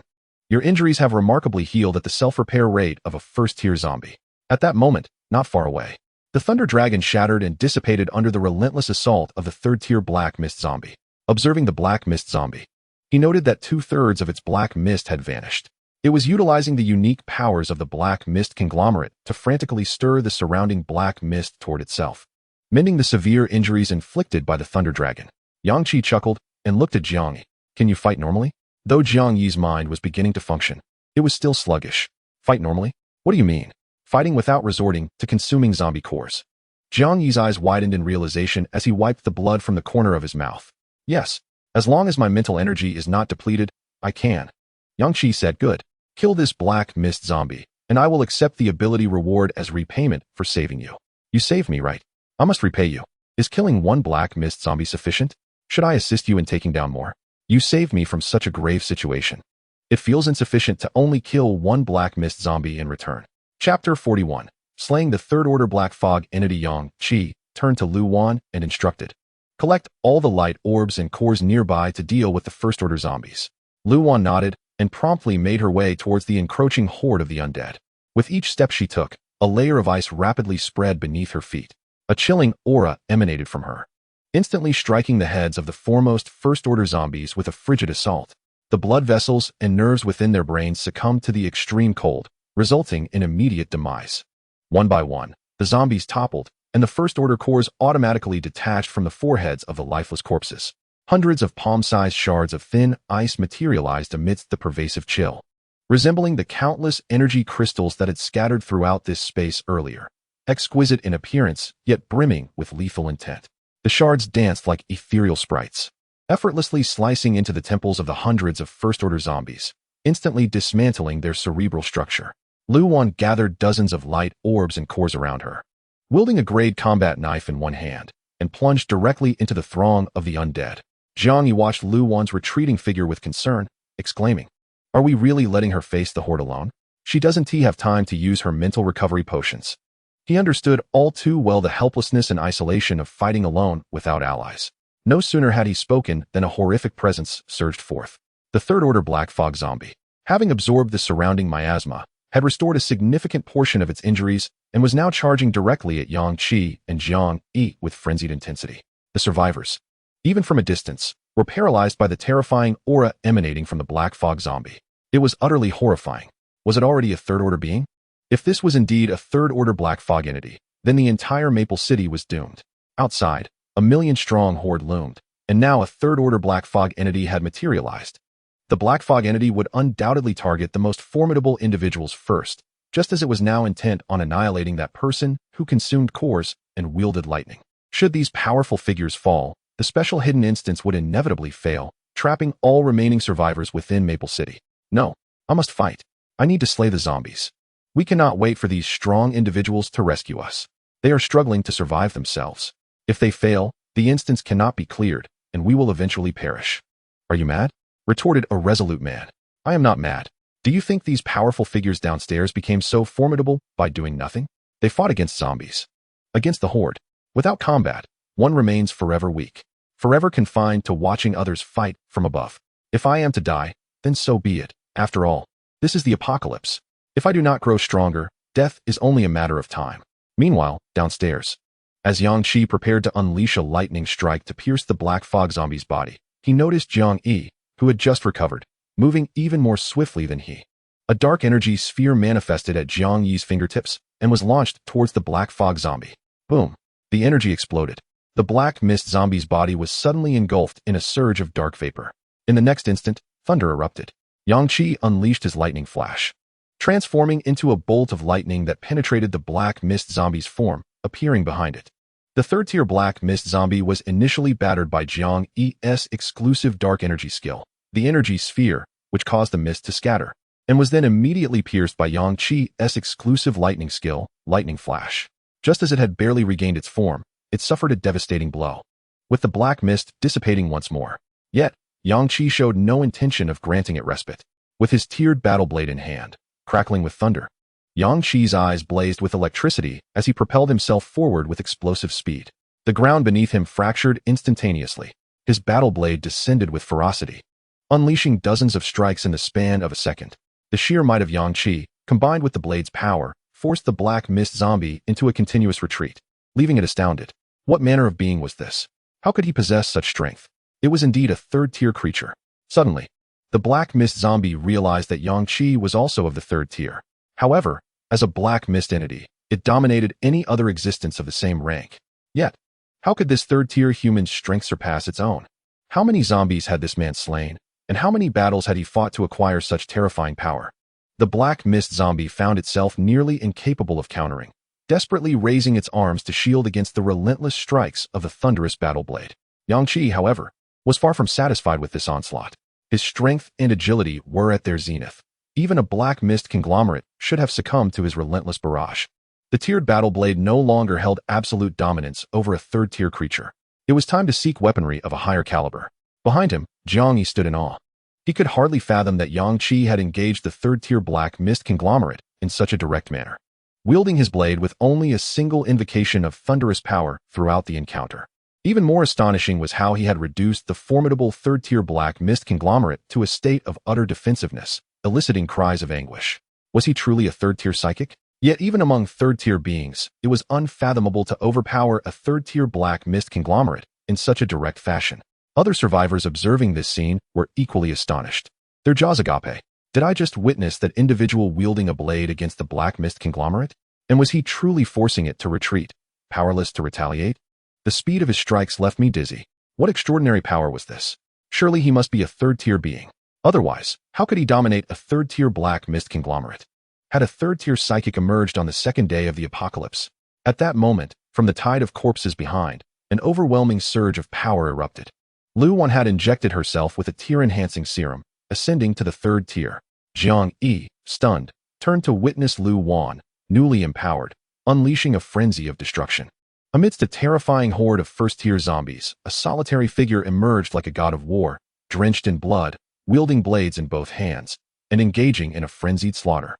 Your injuries have remarkably healed at the self-repair rate of a first-tier zombie. At that moment, not far away, the Thunder Dragon shattered and dissipated under the relentless assault of the third-tier Black Mist zombie. Observing the Black Mist zombie, he noted that 2/3 of its black mist had vanished. It was utilizing the unique powers of the Black Mist conglomerate to frantically stir the surrounding black mist toward itself, mending the severe injuries inflicted by the Thunder Dragon. Yang Qi chuckled and looked at Jiang Yi. Can you fight normally? Though Jiang Yi's mind was beginning to function, it was still sluggish. Fight normally? What do you mean? Fighting without resorting to consuming zombie cores. Jiang Yi's eyes widened in realization as he wiped the blood from the corner of his mouth. Yes, as long as my mental energy is not depleted, I can. Yang Qi said, good. Kill this Black Mist zombie, and I will accept the ability reward as repayment for saving you. You saved me, right? I must repay you. Is killing one Black Mist zombie sufficient? Should I assist you in taking down more? You saved me from such a grave situation. It feels insufficient to only kill one Black Mist zombie in return. Chapter 41. Slaying the Third-Order Black Fog Entity. Yang Qi turned to Lu Wan and instructed, collect all the light orbs and cores nearby to deal with the First-Order zombies. Lu Wan nodded and promptly made her way towards the encroaching horde of the undead. With each step she took, a layer of ice rapidly spread beneath her feet. A chilling aura emanated from her, instantly striking the heads of the foremost First-Order zombies with a frigid assault. The blood vessels and nerves within their brains succumbed to the extreme cold, resulting in immediate demise. One by one, the zombies toppled, and the First-Order cores automatically detached from the foreheads of the lifeless corpses. Hundreds of palm-sized shards of thin ice materialized amidst the pervasive chill, resembling the countless energy crystals that had scattered throughout this space earlier. Exquisite in appearance, yet brimming with lethal intent. The shards danced like ethereal sprites, effortlessly slicing into the temples of the hundreds of First-Order zombies, instantly dismantling their cerebral structure. Lu Wan gathered dozens of light orbs and cores around her, wielding a grade combat knife in one hand, and plunged directly into the throng of the undead. Jiang Yi watched Lu Wan's retreating figure with concern, exclaiming, are we really letting her face the horde alone? She doesn't have time to use her mental recovery potions. He understood all too well the helplessness and isolation of fighting alone without allies. No sooner had he spoken than a horrific presence surged forth. The Third-Order Black Fog zombie, having absorbed the surrounding miasma, had restored a significant portion of its injuries and was now charging directly at Yang Qi and Jiang Yi with frenzied intensity. The survivors, even from a distance, were paralyzed by the terrifying aura emanating from the Black Fog zombie. It was utterly horrifying. Was it already a Third-Order being? If this was indeed a Third-Order Black Fog entity, then the entire Maple City was doomed. Outside, a million-strong horde loomed, and now a Third-Order Black Fog entity had materialized. The Black Fog entity would undoubtedly target the most formidable individuals first, just as it was now intent on annihilating that person who consumed cores and wielded lightning. Should these powerful figures fall, the special hidden instance would inevitably fail, trapping all remaining survivors within Maple City. No, I must fight. I need to slay the zombies. We cannot wait for these strong individuals to rescue us. They are struggling to survive themselves. If they fail, the instance cannot be cleared, and we will eventually perish. Are you mad? Retorted a resolute man. I am not mad. Do you think these powerful figures downstairs became so formidable by doing nothing? They fought against zombies. Against the Horde. Without combat, one remains forever weak. Forever confined to watching others fight from above. If I am to die, then so be it. After all, this is the apocalypse. If I do not grow stronger, death is only a matter of time. Meanwhile, downstairs, as Yang Qi prepared to unleash a lightning strike to pierce the black fog zombie's body, he noticed Jiang Yi, who had just recovered, moving even more swiftly than he. A dark energy sphere manifested at Jiang Yi's fingertips and was launched towards the black fog zombie. Boom! The energy exploded. The black mist zombie's body was suddenly engulfed in a surge of dark vapor. In the next instant, thunder erupted. Yang Qi unleashed his lightning flash, transforming into a bolt of lightning that penetrated the black mist zombie's form, appearing behind it. The third-tier black mist zombie was initially battered by Jiang Yi's exclusive dark energy skill, the energy sphere, which caused the mist to scatter, and was then immediately pierced by Yang Qi's exclusive lightning skill, lightning flash. Just as it had barely regained its form, it suffered a devastating blow, with the black mist dissipating once more. Yet, Yang Qi showed no intention of granting it respite. With his tiered battle blade in hand, crackling with thunder, Yang Qi's eyes blazed with electricity as he propelled himself forward with explosive speed. The ground beneath him fractured instantaneously. His battle blade descended with ferocity, unleashing dozens of strikes in the span of a second. The sheer might of Yang Qi, combined with the blade's power, forced the black mist zombie into a continuous retreat, leaving it astounded. What manner of being was this? How could he possess such strength? It was indeed a third-tier creature. Suddenly, the black mist zombie realized that Yang Qi was also of the third tier. However, as a black mist entity, it dominated any other existence of the same rank. Yet, how could this third-tier human's strength surpass its own? How many zombies had this man slain, and how many battles had he fought to acquire such terrifying power? The black mist zombie found itself nearly incapable of countering, desperately raising its arms to shield against the relentless strikes of the thunderous battle blade. Yang Qi, however, was far from satisfied with this onslaught. His strength and agility were at their zenith. Even a black mist conglomerate should have succumbed to his relentless barrage. The tiered battle blade no longer held absolute dominance over a third-tier creature. It was time to seek weaponry of a higher caliber. Behind him, Jiang Yi stood in awe. He could hardly fathom that Yang Qi had engaged the third-tier black mist conglomerate in such a direct manner, wielding his blade with only a single invocation of thunderous power throughout the encounter. Even more astonishing was how he had reduced the formidable third-tier black mist conglomerate to a state of utter defensiveness, eliciting cries of anguish. Was he truly a third-tier psychic? Yet even among third-tier beings, it was unfathomable to overpower a third-tier black mist conglomerate in such a direct fashion. Other survivors observing this scene were equally astonished. Their jaws agape. Did I just witness that individual wielding a blade against the black mist conglomerate? And was he truly forcing it to retreat, powerless to retaliate? The speed of his strikes left me dizzy. What extraordinary power was this? Surely he must be a third-tier being. Otherwise, how could he dominate a third-tier black mist conglomerate? Had a third-tier psychic emerged on the second day of the apocalypse? At that moment, from the tide of corpses behind, an overwhelming surge of power erupted. Lu Wan had injected herself with a tier-enhancing serum, ascending to the third tier. Jiang Yi, stunned, turned to witness Lu Wan, newly empowered, unleashing a frenzy of destruction. Amidst a terrifying horde of first-tier zombies, a solitary figure emerged like a god of war, drenched in blood, wielding blades in both hands, and engaging in a frenzied slaughter.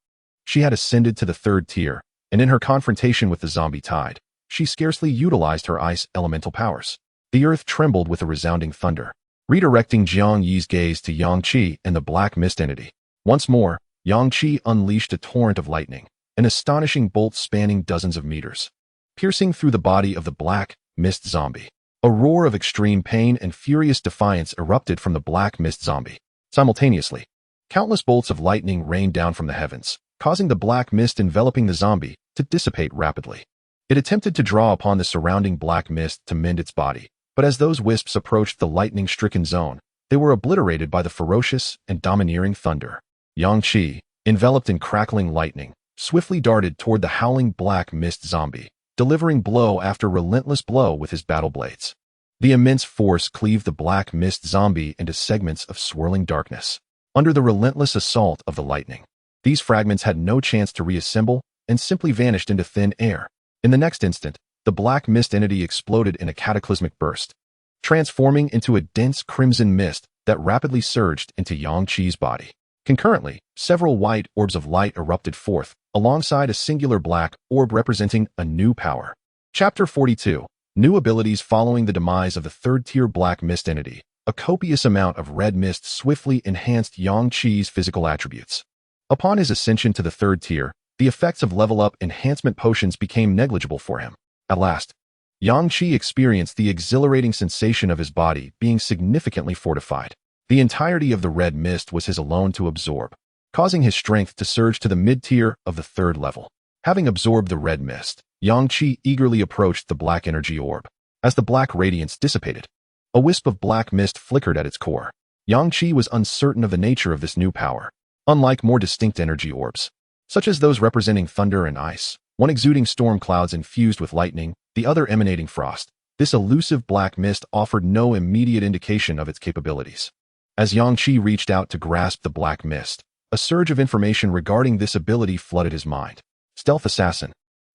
She had ascended to the third tier, and in her confrontation with the zombie tide, she scarcely utilized her ice elemental powers. The earth trembled with a resounding thunder, redirecting Jiang Yi's gaze to Yang Qi and the black mist entity. Once more, Yang Qi unleashed a torrent of lightning, an astonishing bolt spanning dozens of meters, piercing through the body of the black mist zombie. A roar of extreme pain and furious defiance erupted from the black mist zombie. Simultaneously, countless bolts of lightning rained down from the heavens, causing the black mist enveloping the zombie to dissipate rapidly. It attempted to draw upon the surrounding black mist to mend its body, but as those wisps approached the lightning-stricken zone, they were obliterated by the ferocious and domineering thunder. Yang Qi, enveloped in crackling lightning, swiftly darted toward the howling black mist zombie, delivering blow after relentless blow with his battle blades. The immense force cleaved the black mist zombie into segments of swirling darkness. Under the relentless assault of the lightning, these fragments had no chance to reassemble and simply vanished into thin air. In the next instant, the black mist entity exploded in a cataclysmic burst, transforming into a dense crimson mist that rapidly surged into Yang Qi's body. Concurrently, several white orbs of light erupted forth, alongside a singular black orb representing a new power. Chapter 42. New abilities following the demise of the third-tier black mist entity. A copious amount of red mist swiftly enhanced Yang Qi's physical attributes. Upon his ascension to the third tier, the effects of level-up enhancement potions became negligible for him. At last, Yang Qi experienced the exhilarating sensation of his body being significantly fortified. The entirety of the red mist was his alone to absorb, causing his strength to surge to the mid-tier of the third level. Having absorbed the red mist, Yang Qi eagerly approached the black energy orb. As the black radiance dissipated, a wisp of black mist flickered at its core. Yang Qi was uncertain of the nature of this new power. Unlike more distinct energy orbs, such as those representing thunder and ice, one exuding storm clouds infused with lightning, the other emanating frost, this elusive black mist offered no immediate indication of its capabilities. As Yang Qi reached out to grasp the black mist, a surge of information regarding this ability flooded his mind. Stealth Assassin.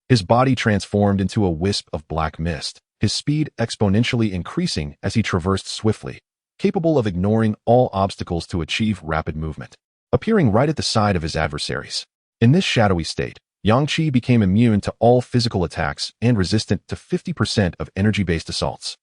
His body transformed into a wisp of black mist, his speed exponentially increasing as he traversed swiftly, capable of ignoring all obstacles to achieve rapid movement, appearing right at the side of his adversaries. In this shadowy state, Yang Qi became immune to all physical attacks and resistant to 50% of energy-based assaults.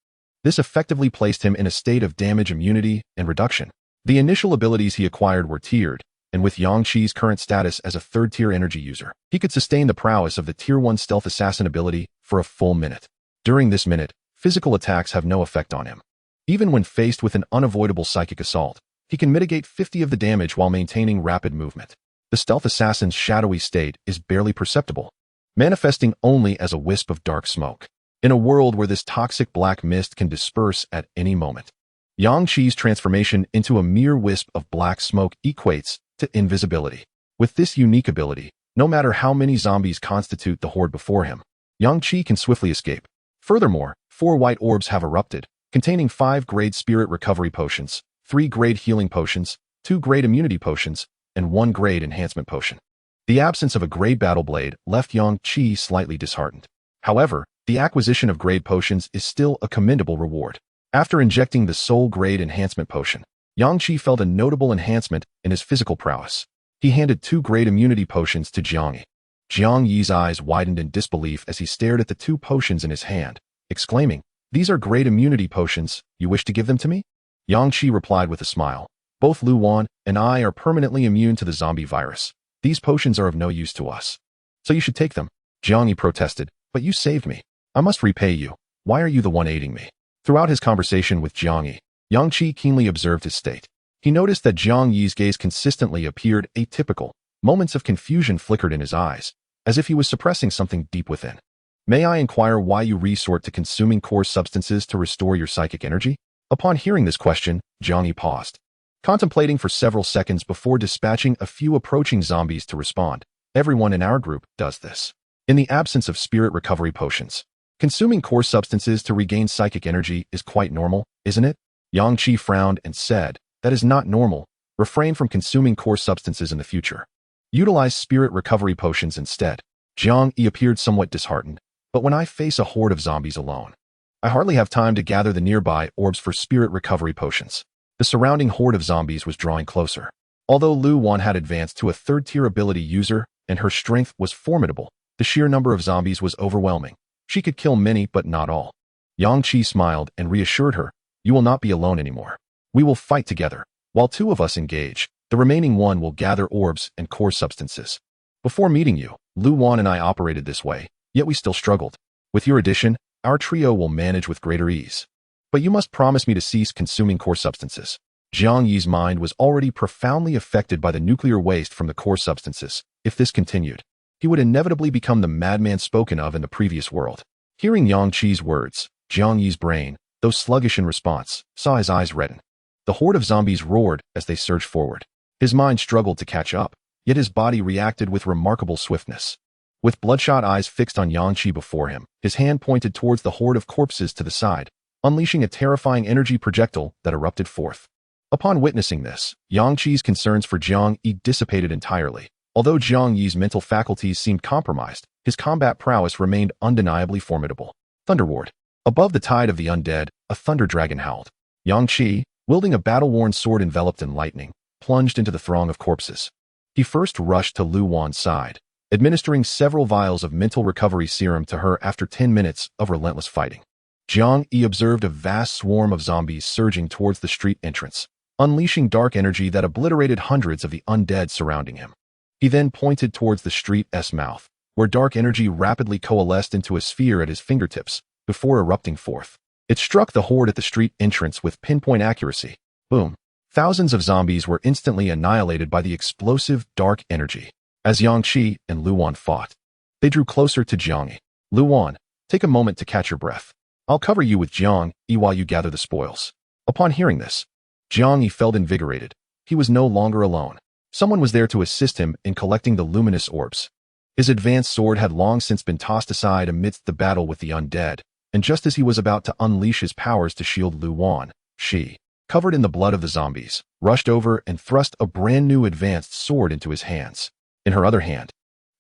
This effectively placed him in a state of damage immunity and reduction. The initial abilities he acquired were tiered, and with Yang Qi's current status as a third-tier energy user, he could sustain the prowess of the Tier 1 Stealth Assassin ability for a full minute. During this minute, physical attacks have no effect on him. Even when faced with an unavoidable psychic assault, he can mitigate 50 of the damage while maintaining rapid movement. The Stealth Assassin's shadowy state is barely perceptible, manifesting only as a wisp of dark smoke. In a world where this toxic black mist can disperse at any moment, Yang Qi's transformation into a mere wisp of black smoke equates to invisibility. With this unique ability, no matter how many zombies constitute the horde before him, Yang Qi can swiftly escape. Furthermore, 4 white orbs have erupted, containing 5 grade spirit recovery potions, 3 grade healing potions, 2 grade immunity potions, and 1 grade enhancement potion. The absence of a grade battle blade left Yang Qi slightly disheartened. However, the acquisition of grade potions is still a commendable reward. After injecting the soul grade enhancement potion, Yang Qi felt a notable enhancement in his physical prowess. He handed 2 grade immunity potions to Jiang Yi. Jiang Yi's eyes widened in disbelief as he stared at the 2 potions in his hand, exclaiming, "These are grade immunity potions, you wish to give them to me?" Yang Qi replied with a smile, "Both Lu Wan and I are permanently immune to the zombie virus. These potions are of no use to us. So you should take them." Jiang Yi protested, "But you saved me. I must repay you. Why are you the one aiding me?" Throughout his conversation with Jiang Yi, Yang Qi keenly observed his state. He noticed that Jiang Yi's gaze consistently appeared atypical. Moments of confusion flickered in his eyes, as if he was suppressing something deep within. "May I inquire why you resort to consuming core substances to restore your psychic energy?" Upon hearing this question, Jiang Yi paused, contemplating for several seconds before dispatching a few approaching zombies to respond. "Everyone in our group does this. In the absence of spirit recovery potions, consuming core substances to regain psychic energy is quite normal, isn't it?" Yang Qi frowned and said, "That is not normal. Refrain from consuming core substances in the future. Utilize spirit recovery potions instead." Jiang Yi appeared somewhat disheartened, "But when I face a horde of zombies alone, I hardly have time to gather the nearby orbs for spirit recovery potions." The surrounding horde of zombies was drawing closer. Although Lu Wan had advanced to a third-tier ability user and her strength was formidable, the sheer number of zombies was overwhelming. She could kill many but not all. Yang Qi smiled and reassured her, "You will not be alone anymore. We will fight together. While 2 of us engage, the remaining 1 will gather orbs and core substances. Before meeting you, Lu Wan and I operated this way, yet we still struggled. With your addition, our trio will manage with greater ease. But you must promise me to cease consuming core substances." Jiang Yi's mind was already profoundly affected by the nuclear waste from the core substances. If this continued, he would inevitably become the madman spoken of in the previous world. Hearing Yang Qi's words, Jiang Yi's brain, though sluggish in response, saw his eyes redden. The horde of zombies roared as they surged forward. His mind struggled to catch up, yet his body reacted with remarkable swiftness. With bloodshot eyes fixed on Yang Qi before him, his hand pointed towards the horde of corpses to the side, unleashing a terrifying energy projectile that erupted forth. Upon witnessing this, Yang Qi's concerns for Jiang Yi dissipated entirely. Although Jiang Yi's mental faculties seemed compromised, his combat prowess remained undeniably formidable. Thunderward. Above the tide of the undead, a thunder dragon howled. Yang Qi, wielding a battle-worn sword enveloped in lightning, plunged into the throng of corpses. He first rushed to Lu Wan's side, administering several vials of mental recovery serum to her after 10 minutes of relentless fighting. Jiang Yi observed a vast swarm of zombies surging towards the street entrance, unleashing dark energy that obliterated hundreds of the undead surrounding him. He then pointed towards the street's mouth, where dark energy rapidly coalesced into a sphere at his fingertips before erupting forth. It struck the horde at the street entrance with pinpoint accuracy. Boom. Thousands of zombies were instantly annihilated by the explosive dark energy. As Yang Qi and Lu Wan fought, they drew closer to Jiang Yi. Lu Wan, take a moment to catch your breath. I'll cover you with Jiang Yi while you gather the spoils. Upon hearing this, Jiang Yi felt invigorated. He was no longer alone. Someone was there to assist him in collecting the luminous orbs. His advanced sword had long since been tossed aside amidst the battle with the undead, and just as he was about to unleash his powers to shield Lu Wan, she, covered in the blood of the zombies, rushed over and thrust a brand new advanced sword into his hands. In her other hand,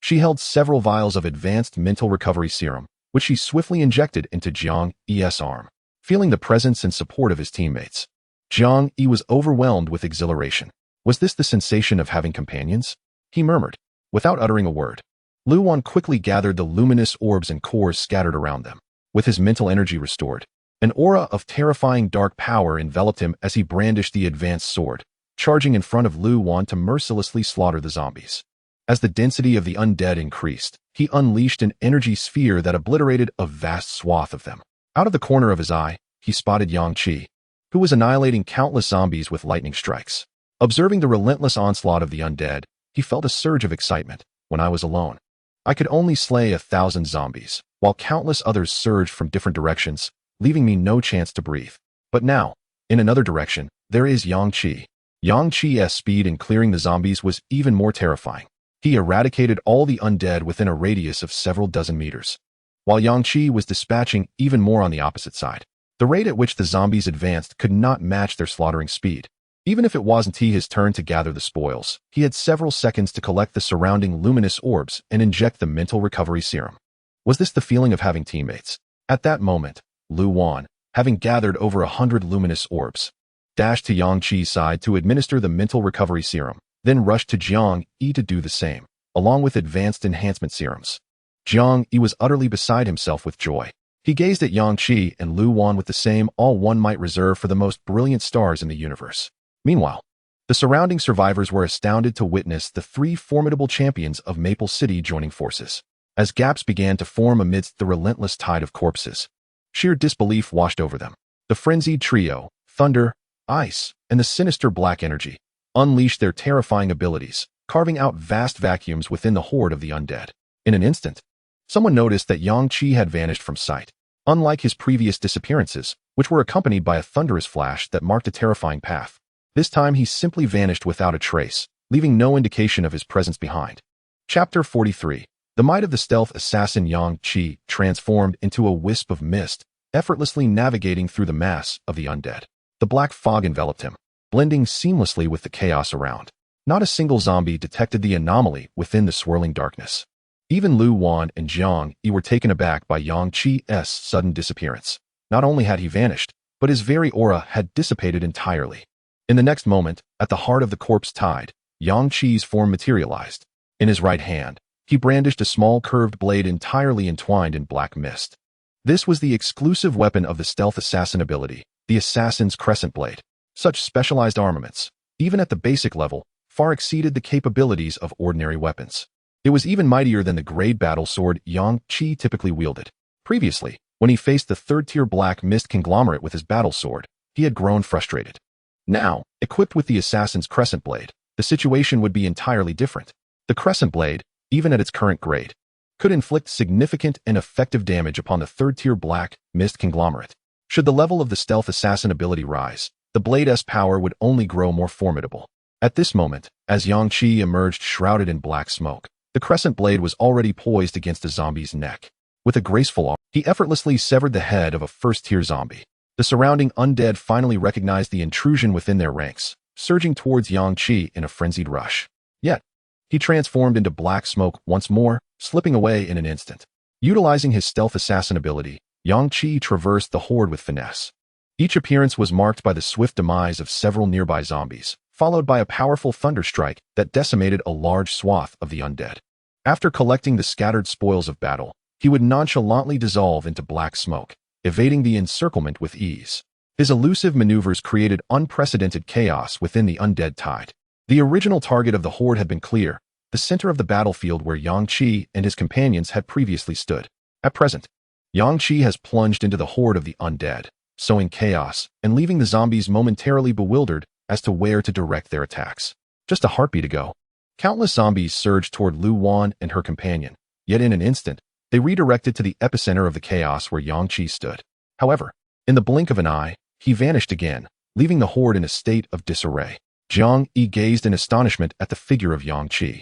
she held several vials of advanced mental recovery serum, which she swiftly injected into Jiang Yi's arm. Feeling the presence and support of his teammates, Jiang Yi was overwhelmed with exhilaration. Was this the sensation of having companions? He murmured, without uttering a word. Lu Wan quickly gathered the luminous orbs and cores scattered around them. With his mental energy restored, an aura of terrifying dark power enveloped him as he brandished the advanced sword, charging in front of Lu Wan to mercilessly slaughter the zombies. As the density of the undead increased, he unleashed an energy sphere that obliterated a vast swath of them. Out of the corner of his eye, he spotted Yang Qi, who was annihilating countless zombies with lightning strikes. Observing the relentless onslaught of the undead, he felt a surge of excitement. When I was alone, I could only slay 1,000 zombies, while countless others surged from different directions, leaving me no chance to breathe. But now, in another direction, there is Yang Qi. Yang Qi's speed in clearing the zombies was even more terrifying. He eradicated all the undead within a radius of several dozen meters, while Yang Qi was dispatching even more on the opposite side. The rate at which the zombies advanced could not match their slaughtering speed. Even if it wasn't his turn to gather the spoils, he had several seconds to collect the surrounding luminous orbs and inject the mental recovery serum. Was this the feeling of having teammates? At that moment, Lu Wan, having gathered over 100 luminous orbs, dashed to Yang Qi's side to administer the mental recovery serum, then rushed to Jiang Yi to do the same, along with advanced enhancement serums. Jiang Yi was utterly beside himself with joy. He gazed at Yang Qi and Lu Wan with the same awe one might reserve for the most brilliant stars in the universe. Meanwhile, the surrounding survivors were astounded to witness the three formidable champions of Maple City joining forces. As gaps began to form amidst the relentless tide of corpses, sheer disbelief washed over them. The frenzied trio, thunder, ice, and the sinister black energy, unleashed their terrifying abilities, carving out vast vacuums within the horde of the undead. In an instant, someone noticed that Yang Qi had vanished from sight. Unlike his previous disappearances, which were accompanied by a thunderous flash that marked a terrifying path, this time he simply vanished without a trace, leaving no indication of his presence behind. Chapter 43. The might of the stealth assassin Yang Qi transformed into a wisp of mist, effortlessly navigating through the mass of the undead. The black fog enveloped him, blending seamlessly with the chaos around. Not a single zombie detected the anomaly within the swirling darkness. Even Lu Wan and Jiang Yi were taken aback by Yang Qi's sudden disappearance. Not only had he vanished, but his very aura had dissipated entirely. In the next moment, at the heart of the corpse tide, Yang Qi's form materialized. In his right hand, he brandished a small curved blade entirely entwined in black mist. This was the exclusive weapon of the stealth assassin ability, the assassin's crescent blade. Such specialized armaments, even at the basic level, far exceeded the capabilities of ordinary weapons. It was even mightier than the grade battle sword Yang Qi typically wielded. Previously, when he faced the third-tier black mist conglomerate with his battle sword, he had grown frustrated. Now, equipped with the assassin's crescent blade, the situation would be entirely different. The crescent blade, even at its current grade, could inflict significant and effective damage upon the third-tier black mist conglomerate. Should the level of the stealth assassin ability rise, the blade's power would only grow more formidable. At this moment, as Yang Qi emerged shrouded in black smoke, the crescent blade was already poised against a zombie's neck. With a graceful arm, he effortlessly severed the head of a first-tier zombie. The surrounding undead finally recognized the intrusion within their ranks, surging towards Yang Qi in a frenzied rush. Yet, he transformed into black smoke once more, slipping away in an instant. Utilizing his stealth assassin ability, Yang Qi traversed the horde with finesse. Each appearance was marked by the swift demise of several nearby zombies, followed by a powerful thunderstrike that decimated a large swath of the undead. After collecting the scattered spoils of battle, he would nonchalantly dissolve into black smoke, evading the encirclement with ease. His elusive maneuvers created unprecedented chaos within the undead tide. The original target of the horde had been clear, the center of the battlefield where Yang Qi and his companions had previously stood. At present, Yang Qi has plunged into the horde of the undead, sowing chaos and leaving the zombies momentarily bewildered as to where to direct their attacks. Just a heartbeat ago, countless zombies surged toward Lu Wan and her companion, yet in an instant, they redirected to the epicenter of the chaos where Yang Qi stood. However, in the blink of an eye, he vanished again, leaving the horde in a state of disarray. Jiang Yi gazed in astonishment at the figure of Yang Qi,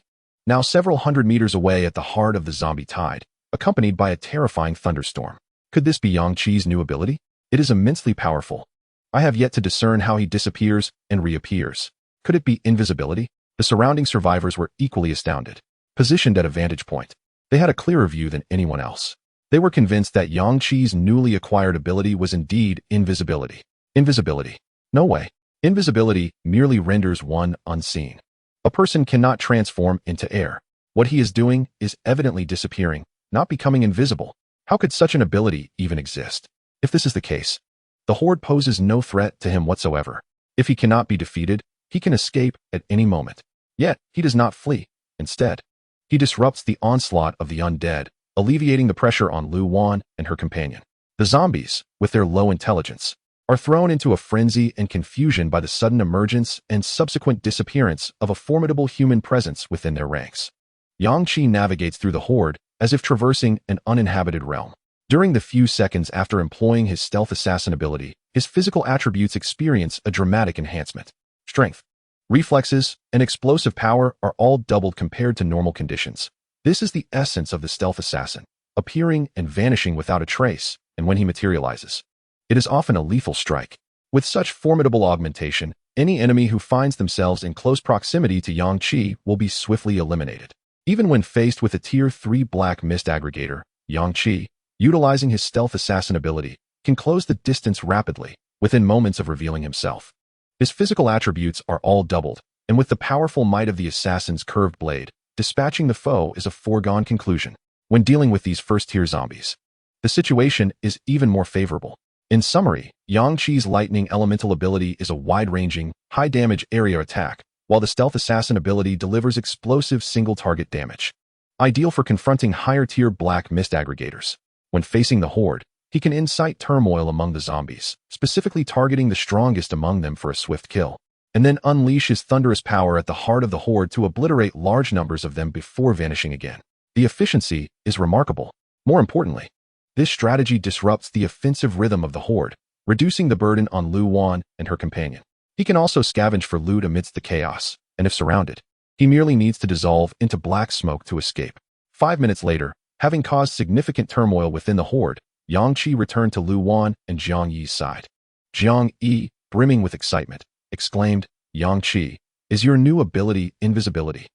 now several hundred meters away at the heart of the zombie tide, accompanied by a terrifying thunderstorm. Could this be Yang Qi's new ability? It is immensely powerful. I have yet to discern how he disappears and reappears. Could it be invisibility? The surrounding survivors were equally astounded. Positioned at a vantage point, they had a clearer view than anyone else. They were convinced that Yang Qi's newly acquired ability was indeed invisibility. Invisibility? No way. Invisibility merely renders one unseen. A person cannot transform into air. What he is doing is evidently disappearing, not becoming invisible. How could such an ability even exist? If this is the case, the horde poses no threat to him whatsoever. If he cannot be defeated, he can escape at any moment. Yet, he does not flee. Instead, he disrupts the onslaught of the undead, alleviating the pressure on Lu Wan and her companion. The zombies, with their low intelligence, are thrown into a frenzy and confusion by the sudden emergence and subsequent disappearance of a formidable human presence within their ranks. Yang Qi navigates through the horde as if traversing an uninhabited realm. During the few seconds after employing his stealth assassin ability, his physical attributes experience a dramatic enhancement. Strength, reflexes, and explosive power are all doubled compared to normal conditions. This is the essence of the stealth assassin, appearing and vanishing without a trace, and when he materializes, it is often a lethal strike. With such formidable augmentation, any enemy who finds themselves in close proximity to Yang Qi will be swiftly eliminated. Even when faced with a Tier 3 Black Mist aggregator, Yang Qi, utilizing his stealth assassin ability, can close the distance rapidly, within moments of revealing himself. His physical attributes are all doubled, and with the powerful might of the assassin's curved blade, dispatching the foe is a foregone conclusion. When dealing with these first-tier zombies, the situation is even more favorable. In summary, Yang Qi's lightning elemental ability is a wide-ranging, high-damage area attack, while the stealth assassin ability delivers explosive single-target damage. Ideal for confronting higher-tier Black Mist aggregators. When facing the horde, he can incite turmoil among the zombies, specifically targeting the strongest among them for a swift kill, and then unleash his thunderous power at the heart of the horde to obliterate large numbers of them before vanishing again. The efficiency is remarkable. More importantly, this strategy disrupts the offensive rhythm of the horde, reducing the burden on Lu Wan and her companion. He can also scavenge for loot amidst the chaos, and if surrounded, he merely needs to dissolve into black smoke to escape. 5 minutes later, having caused significant turmoil within the horde, Yang Qi returned to Lu Wan and Jiang Yi's side. Jiang Yi, brimming with excitement, exclaimed, "Yang Qi, is your new ability invisibility?"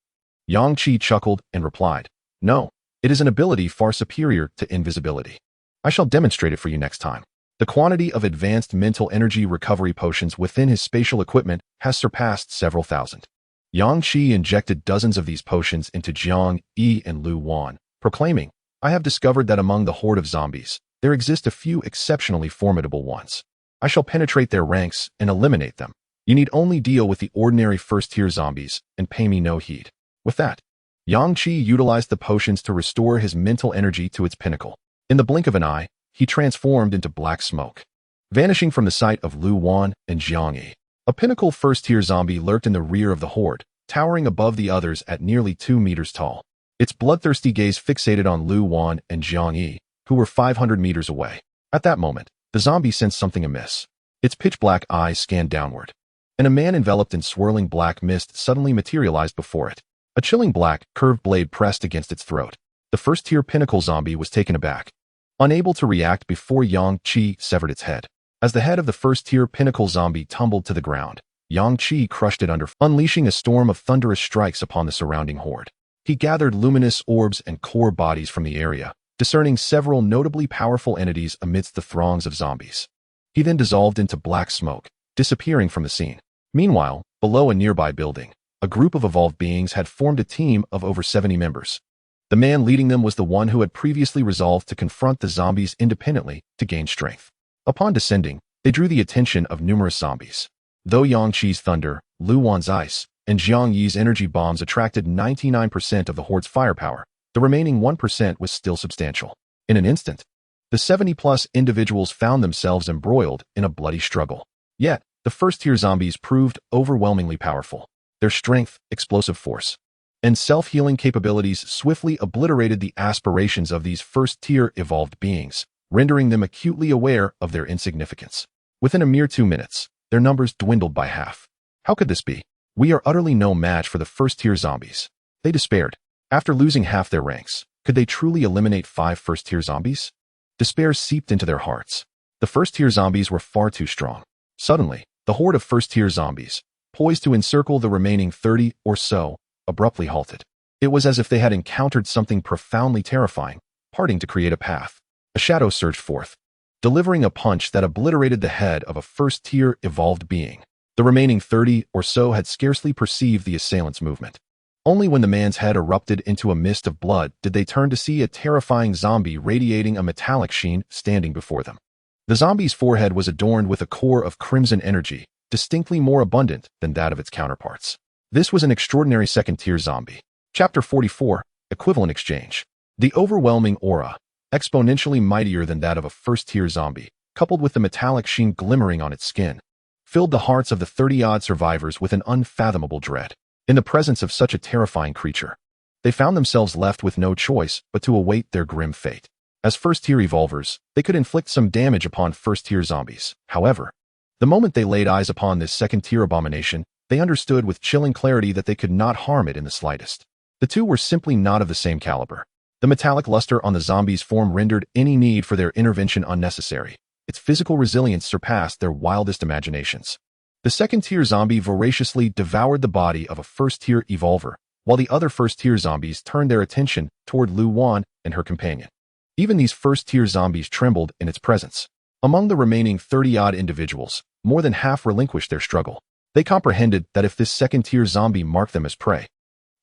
Yang Qi chuckled and replied, "No, it is an ability far superior to invisibility. I shall demonstrate it for you next time." The quantity of advanced mental energy recovery potions within his spatial equipment has surpassed several thousand. Yang Qi injected dozens of these potions into Jiang Yi and Lu Wan, proclaiming, "I have discovered that among the horde of zombies, there exist a few exceptionally formidable ones. I shall penetrate their ranks and eliminate them. You need only deal with the ordinary first-tier zombies and pay me no heed." With that, Yang Qi utilized the potions to restore his mental energy to its pinnacle. In the blink of an eye, he transformed into black smoke, vanishing from the sight of Lu Wan and Jiang Yi. A pinnacle first-tier zombie lurked in the rear of the horde, towering above the others at nearly 2 meters tall. Its bloodthirsty gaze fixated on Lu Wan and Jiang Yi, who were 500 meters away. At that moment, the zombie sensed something amiss. Its pitch-black eyes scanned downward, and a man enveloped in swirling black mist suddenly materialized before it. A chilling black, curved blade pressed against its throat. The first-tier pinnacle zombie was taken aback, unable to react before Yang Qi severed its head. As the head of the first-tier pinnacle zombie tumbled to the ground, Yang Qi crushed it under, unleashing a storm of thunderous strikes upon the surrounding horde. He gathered luminous orbs and core bodies from the area, discerning several notably powerful entities amidst the throngs of zombies. He then dissolved into black smoke, disappearing from the scene. Meanwhile, Below a nearby building, a group of evolved beings had formed a team of over 70 members. The man leading them was the one who had previously resolved to confront the zombies independently to gain strength. Upon descending, they drew the attention of numerous zombies. Though Yang Qi's thunder, Lu Wan's ice, and Jiang Yi's energy bombs attracted 99% of the Horde's firepower, the remaining 1% was still substantial. In an instant, the 70-plus individuals found themselves embroiled in a bloody struggle. Yet, the first-tier zombies proved overwhelmingly powerful. Their strength, explosive force, and self-healing capabilities swiftly obliterated the aspirations of these first-tier evolved beings, rendering them acutely aware of their insignificance. Within a mere 2 minutes, their numbers dwindled by half. How could this be? We are utterly no match for the first-tier zombies. They despaired. After losing half their ranks, could they truly eliminate 5 first-tier zombies? Despair seeped into their hearts. The first-tier zombies were far too strong. Suddenly, the horde of first-tier zombies, poised to encircle the remaining 30 or so, abruptly halted. It was as if they had encountered something profoundly terrifying, parting to create a path. A shadow surged forth, delivering a punch that obliterated the head of a first-tier evolved being. The remaining 30 or so had scarcely perceived the assailant's movement. Only when the man's head erupted into a mist of blood did they turn to see a terrifying zombie radiating a metallic sheen standing before them. The zombie's forehead was adorned with a core of crimson energy, distinctly more abundant than that of its counterparts. This was an extraordinary second-tier zombie. Chapter 44, Equivalent Exchange. The overwhelming aura, exponentially mightier than that of a first-tier zombie, coupled with the metallic sheen glimmering on its skin, filled the hearts of the 30-odd survivors with an unfathomable dread. In the presence of such a terrifying creature, they found themselves left with no choice but to await their grim fate. As first-tier evolvers, they could inflict some damage upon first-tier zombies. However, the moment they laid eyes upon this second-tier abomination, they understood with chilling clarity that they could not harm it in the slightest. The two were simply not of the same caliber. The metallic luster on the zombie's form rendered any need for their intervention unnecessary. Its physical resilience surpassed their wildest imaginations. The second-tier zombie voraciously devoured the body of a first-tier evolver, while the other first-tier zombies turned their attention toward Lu Wan and her companion. Even these first-tier zombies trembled in its presence. Among the remaining 30-odd individuals, more than half relinquished their struggle. They comprehended that if this second-tier zombie marked them as prey,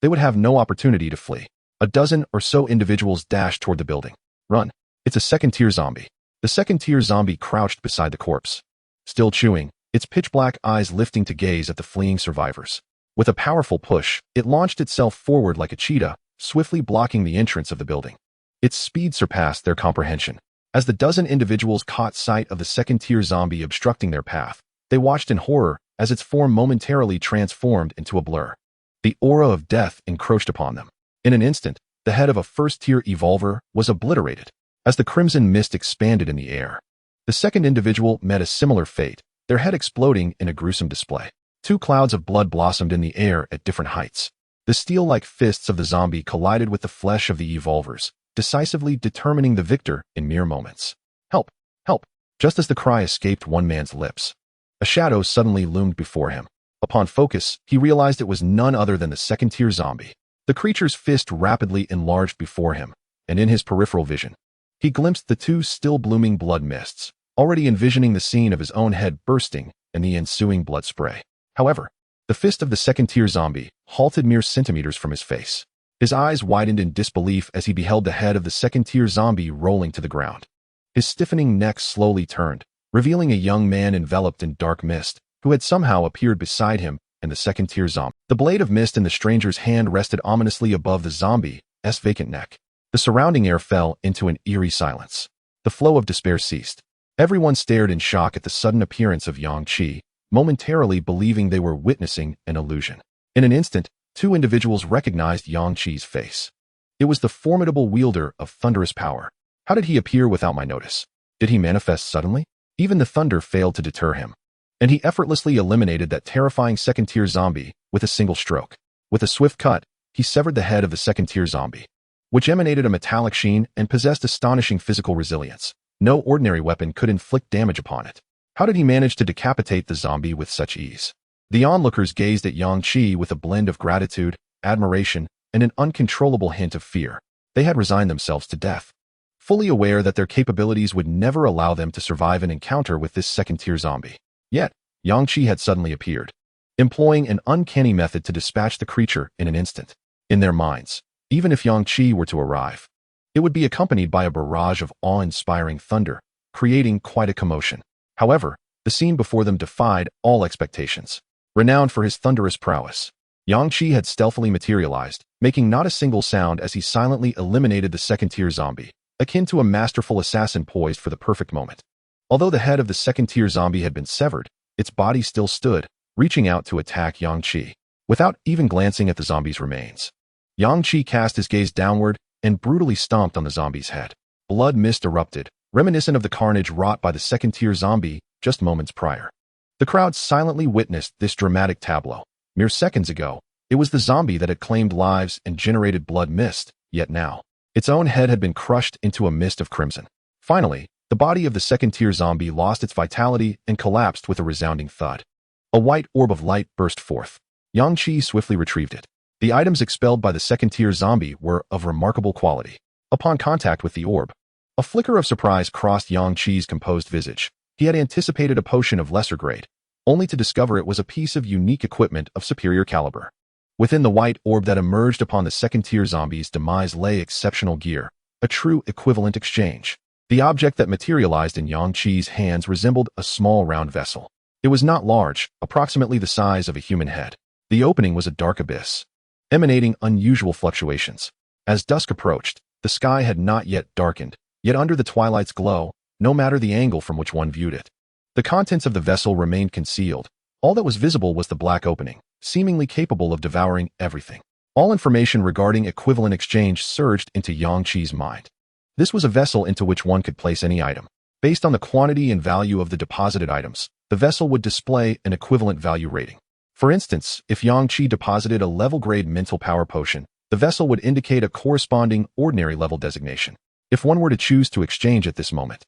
they would have no opportunity to flee. A dozen or so individuals dashed toward the building. Run. It's a second-tier zombie. The second-tier zombie crouched beside the corpse, still chewing, its pitch-black eyes lifting to gaze at the fleeing survivors. With a powerful push, it launched itself forward like a cheetah, swiftly blocking the entrance of the building. Its speed surpassed their comprehension. As the dozen individuals caught sight of the second-tier zombie obstructing their path, they watched in horror as its form momentarily transformed into a blur. The aura of death encroached upon them. In an instant, the head of a first-tier evolver was obliterated. As the crimson mist expanded in the air, the second individual met a similar fate, their head exploding in a gruesome display. 2 clouds of blood blossomed in the air at different heights. The steel-like fists of the zombie collided with the flesh of the evolvers, decisively determining the victor in mere moments. Help! Help! Just as the cry escaped one man's lips, a shadow suddenly loomed before him. Upon focus, he realized it was none other than the second-tier zombie. The creature's fist rapidly enlarged before him, and in his peripheral vision, he glimpsed the 2 still blooming blood mists, already envisioning the scene of his own head bursting and the ensuing blood spray. However, the fist of the second-tier zombie halted mere centimeters from his face. His eyes widened in disbelief as he beheld the head of the second-tier zombie rolling to the ground. His stiffening neck slowly turned, revealing a young man enveloped in dark mist, who had somehow appeared beside him and the second-tier zombie. The blade of mist in the stranger's hand rested ominously above the zombie's vacant neck. The surrounding air fell into an eerie silence. The flow of despair ceased. Everyone stared in shock at the sudden appearance of Yang Qi, momentarily believing they were witnessing an illusion. In an instant, 2 individuals recognized Yang Qi's face. It was the formidable wielder of thunderous power. How did he appear without my notice? Did he manifest suddenly? Even the thunder failed to deter him, and he effortlessly eliminated that terrifying second-tier zombie with a single stroke. With a swift cut, he severed the head of the second-tier zombie, which emanated a metallic sheen and possessed astonishing physical resilience. No ordinary weapon could inflict damage upon it. How did he manage to decapitate the zombie with such ease? The onlookers gazed at Yang Qi with a blend of gratitude, admiration, and an uncontrollable hint of fear. They had resigned themselves to death, fully aware that their capabilities would never allow them to survive an encounter with this second-tier zombie. Yet, Yang Qi had suddenly appeared. employing an uncanny method to dispatch the creature in an instant. In their minds, even if Yang Qi were to arrive, it would be accompanied by a barrage of awe-inspiring thunder, creating quite a commotion. However, the scene before them defied all expectations. Renowned for his thunderous prowess, Yang Qi had stealthily materialized, making not a single sound as he silently eliminated the second-tier zombie, akin to a masterful assassin poised for the perfect moment. Although the head of the second-tier zombie had been severed, its body still stood, reaching out to attack Yang Qi. Without even glancing at the zombie's remains, Yang Qi cast his gaze downward and brutally stomped on the zombie's head. Blood mist erupted, reminiscent of the carnage wrought by the second-tier zombie just moments prior. The crowd silently witnessed this dramatic tableau. Mere seconds ago, it was the zombie that had claimed lives and generated blood mist, yet now, its own head had been crushed into a mist of crimson. Finally, the body of the second-tier zombie lost its vitality and collapsed with a resounding thud. A white orb of light burst forth. Yang Qi swiftly retrieved it. The items expelled by the second-tier zombie were of remarkable quality. Upon contact with the orb, a flicker of surprise crossed Yang Qi's composed visage. He had anticipated a potion of lesser grade, only to discover it was a piece of unique equipment of superior caliber. Within the white orb that emerged upon the second-tier zombie's demise lay exceptional gear, a true equivalent exchange. The object that materialized in Yang Qi's hands resembled a small round vessel. It was not large, approximately the size of a human head. The opening was a dark abyss, emanating unusual fluctuations. As dusk approached, the sky had not yet darkened, yet under the twilight's glow, no matter the angle from which one viewed it, the contents of the vessel remained concealed. All that was visible was the black opening, seemingly capable of devouring everything. All information regarding equivalent exchange surged into Yang Qi's mind. This was a vessel into which one could place any item. Based on the quantity and value of the deposited items, the vessel would display an equivalent value rating. For instance, if Yang Qi deposited a level-grade mental power potion, the vessel would indicate a corresponding ordinary level designation. If one were to choose to exchange at this moment,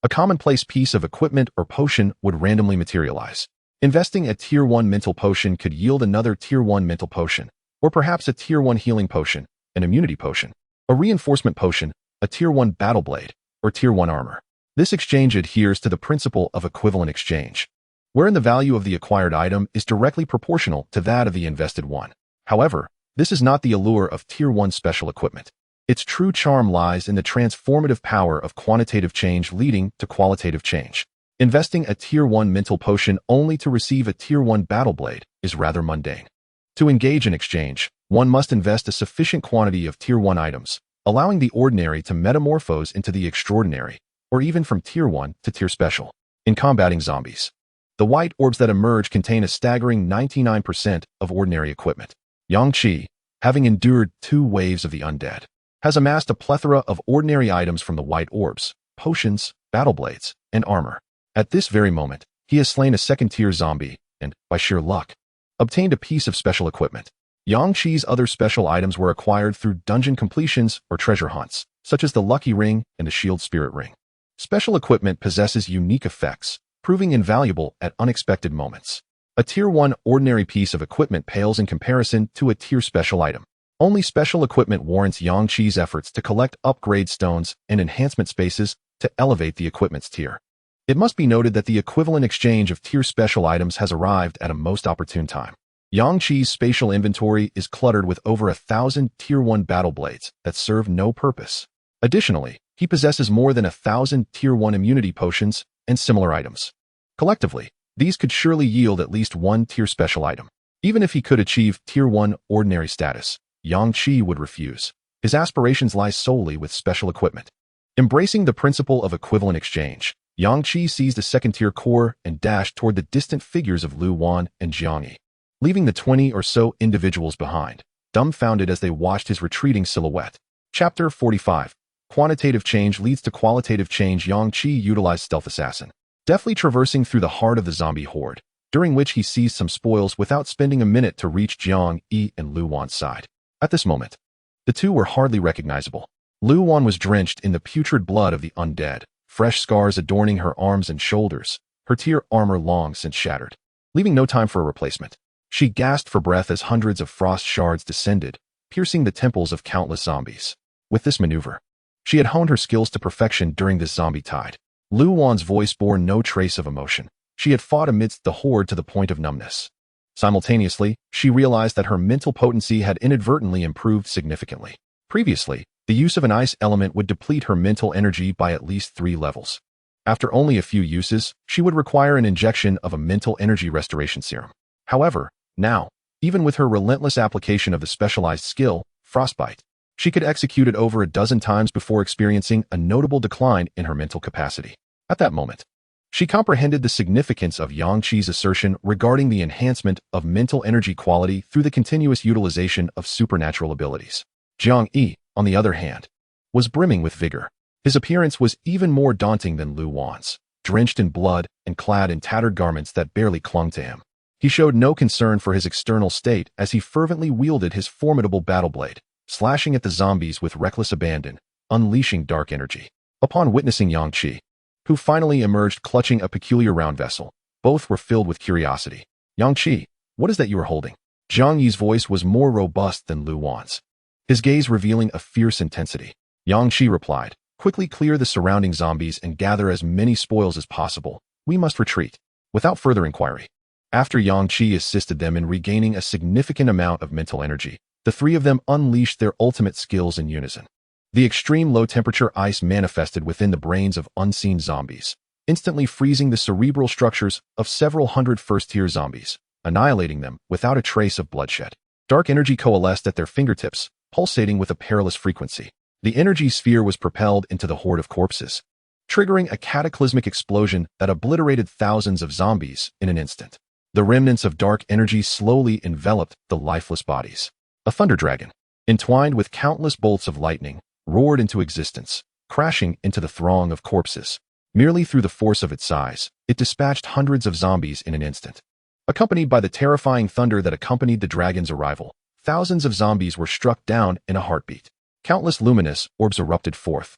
a commonplace piece of equipment or potion would randomly materialize. Investing a Tier 1 mental potion could yield another Tier 1 mental potion, or perhaps a Tier 1 healing potion, an immunity potion, a reinforcement potion, a Tier 1 battle blade, or Tier 1 armor. This exchange adheres to the principle of equivalent exchange, wherein the value of the acquired item is directly proportional to that of the invested one. However, this is not the allure of Tier 1 special equipment. Its true charm lies in the transformative power of quantitative change leading to qualitative change. Investing a Tier 1 mental potion only to receive a Tier 1 battle blade is rather mundane. To engage in exchange, one must invest a sufficient quantity of Tier 1 items, allowing the ordinary to metamorphose into the extraordinary, or even from Tier 1 to Tier Special. In combating zombies, the white orbs that emerge contain a staggering 99% of ordinary equipment. Yang Qi, having endured 2 waves of the undead, has amassed a plethora of ordinary items from the white orbs, potions, battle blades, and armor. At this very moment, he has slain a second-tier zombie and, by sheer luck, obtained a piece of special equipment. Yang Qi's other special items were acquired through dungeon completions or treasure hunts, such as the Lucky Ring and the Shield Spirit Ring. Special equipment possesses unique effects, proving invaluable at unexpected moments. A Tier 1 ordinary piece of equipment pales in comparison to a Tier Special item. Only special equipment warrants Yang Qi's efforts to collect upgrade stones and enhancement spaces to elevate the equipment's tier. It must be noted that the equivalent exchange of Tier Special items has arrived at a most opportune time. Yang Qi's spatial inventory is cluttered with over 1,000 Tier 1 battle blades that serve no purpose. Additionally, he possesses more than 1,000 Tier 1 immunity potions and similar items. Collectively, these could surely yield at least 1 Tier Special item. Even if he could achieve Tier 1 ordinary status, Yang Qi would refuse. His aspirations lie solely with special equipment. Embracing the principle of equivalent exchange, Yang Qi seized a second-tier core and dashed toward the distant figures of Lu Wan and Jiang Yi, leaving the 20 or so individuals behind, dumbfounded as they watched his retreating silhouette. Chapter 45. Quantitative change leads to qualitative change. Yang Qi utilized Stealth Assassin, deftly traversing through the heart of the zombie horde, during which he seized some spoils without spending a minute to reach Jiang Yi and Lu Wan's side. At this moment, the two were hardly recognizable. Lu Wan was drenched in the putrid blood of the undead, fresh scars adorning her arms and shoulders, her tier armor long since shattered, leaving no time for a replacement. She gasped for breath as hundreds of frost shards descended, piercing the temples of countless zombies. With this maneuver, she had honed her skills to perfection during this zombie tide. Lu Wan's voice bore no trace of emotion. She had fought amidst the horde to the point of numbness. Simultaneously, she realized that her mental potency had inadvertently improved significantly. Previously, the use of an ice element would deplete her mental energy by at least 3 levels. After only a few uses, she would require an injection of a mental energy restoration serum. However, now, even with her relentless application of the specialized skill, Frostbite, she could execute it over a dozen times before experiencing a notable decline in her mental capacity. At that moment, she comprehended the significance of Yang Qi's assertion regarding the enhancement of mental energy quality through the continuous utilization of supernatural abilities. Jiang Yi, on the other hand, was brimming with vigor. His appearance was even more daunting than Lu Wan's, drenched in blood and clad in tattered garments that barely clung to him. He showed no concern for his external state as he fervently wielded his formidable battle blade, slashing at the zombies with reckless abandon, unleashing dark energy. Upon witnessing Yang Qi, who finally emerged clutching a peculiar round vessel, both were filled with curiosity. Yang Qi, what is that you are holding? Jiang Yi's voice was more robust than Lu Wan's, his gaze revealing a fierce intensity. Yang Qi replied, quickly clear the surrounding zombies and gather as many spoils as possible. We must retreat. Without further inquiry. After Yang Qi assisted them in regaining a significant amount of mental energy, the 3 of them unleashed their ultimate skills in unison. The extreme low-temperature ice manifested within the brains of unseen zombies, instantly freezing the cerebral structures of several hundred first-tier zombies, annihilating them without a trace of bloodshed. Dark energy coalesced at their fingertips, pulsating with a perilous frequency. The energy sphere was propelled into the horde of corpses, triggering a cataclysmic explosion that obliterated thousands of zombies in an instant. The remnants of dark energy slowly enveloped the lifeless bodies. A thunder dragon, entwined with countless bolts of lightning, roared into existence, crashing into the throng of corpses. Merely through the force of its size, it dispatched hundreds of zombies in an instant. Accompanied by the terrifying thunder that accompanied the dragon's arrival, thousands of zombies were struck down in a heartbeat. Countless luminous orbs erupted forth,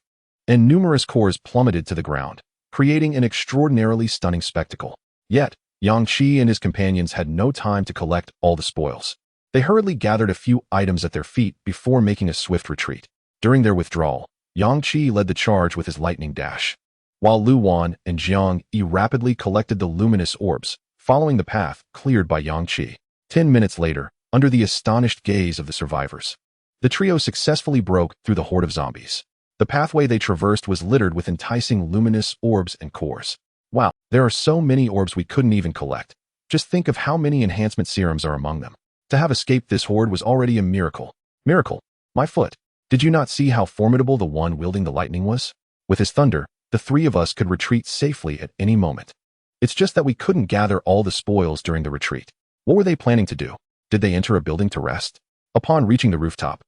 and numerous cores plummeted to the ground, creating an extraordinarily stunning spectacle. Yet, Yang Qi and his companions had no time to collect all the spoils. They hurriedly gathered a few items at their feet before making a swift retreat. During their withdrawal, Yang Qi led the charge with his lightning dash, while Lu Wan and Jiang Yi rapidly collected the luminous orbs, following the path cleared by Yang Qi. 10 minutes later, under the astonished gaze of the survivors, the trio successfully broke through the horde of zombies. The pathway they traversed was littered with enticing luminous orbs and cores. Wow, there are so many orbs we couldn't even collect. Just think of how many enhancement serums are among them. To have escaped this horde was already a miracle. Miracle, my foot. Did you not see how formidable the one wielding the lightning was? With his thunder, the 3 of us could retreat safely at any moment. It's just that we couldn't gather all the spoils during the retreat. What were they planning to do? Did they enter a building to rest? Upon reaching the rooftop,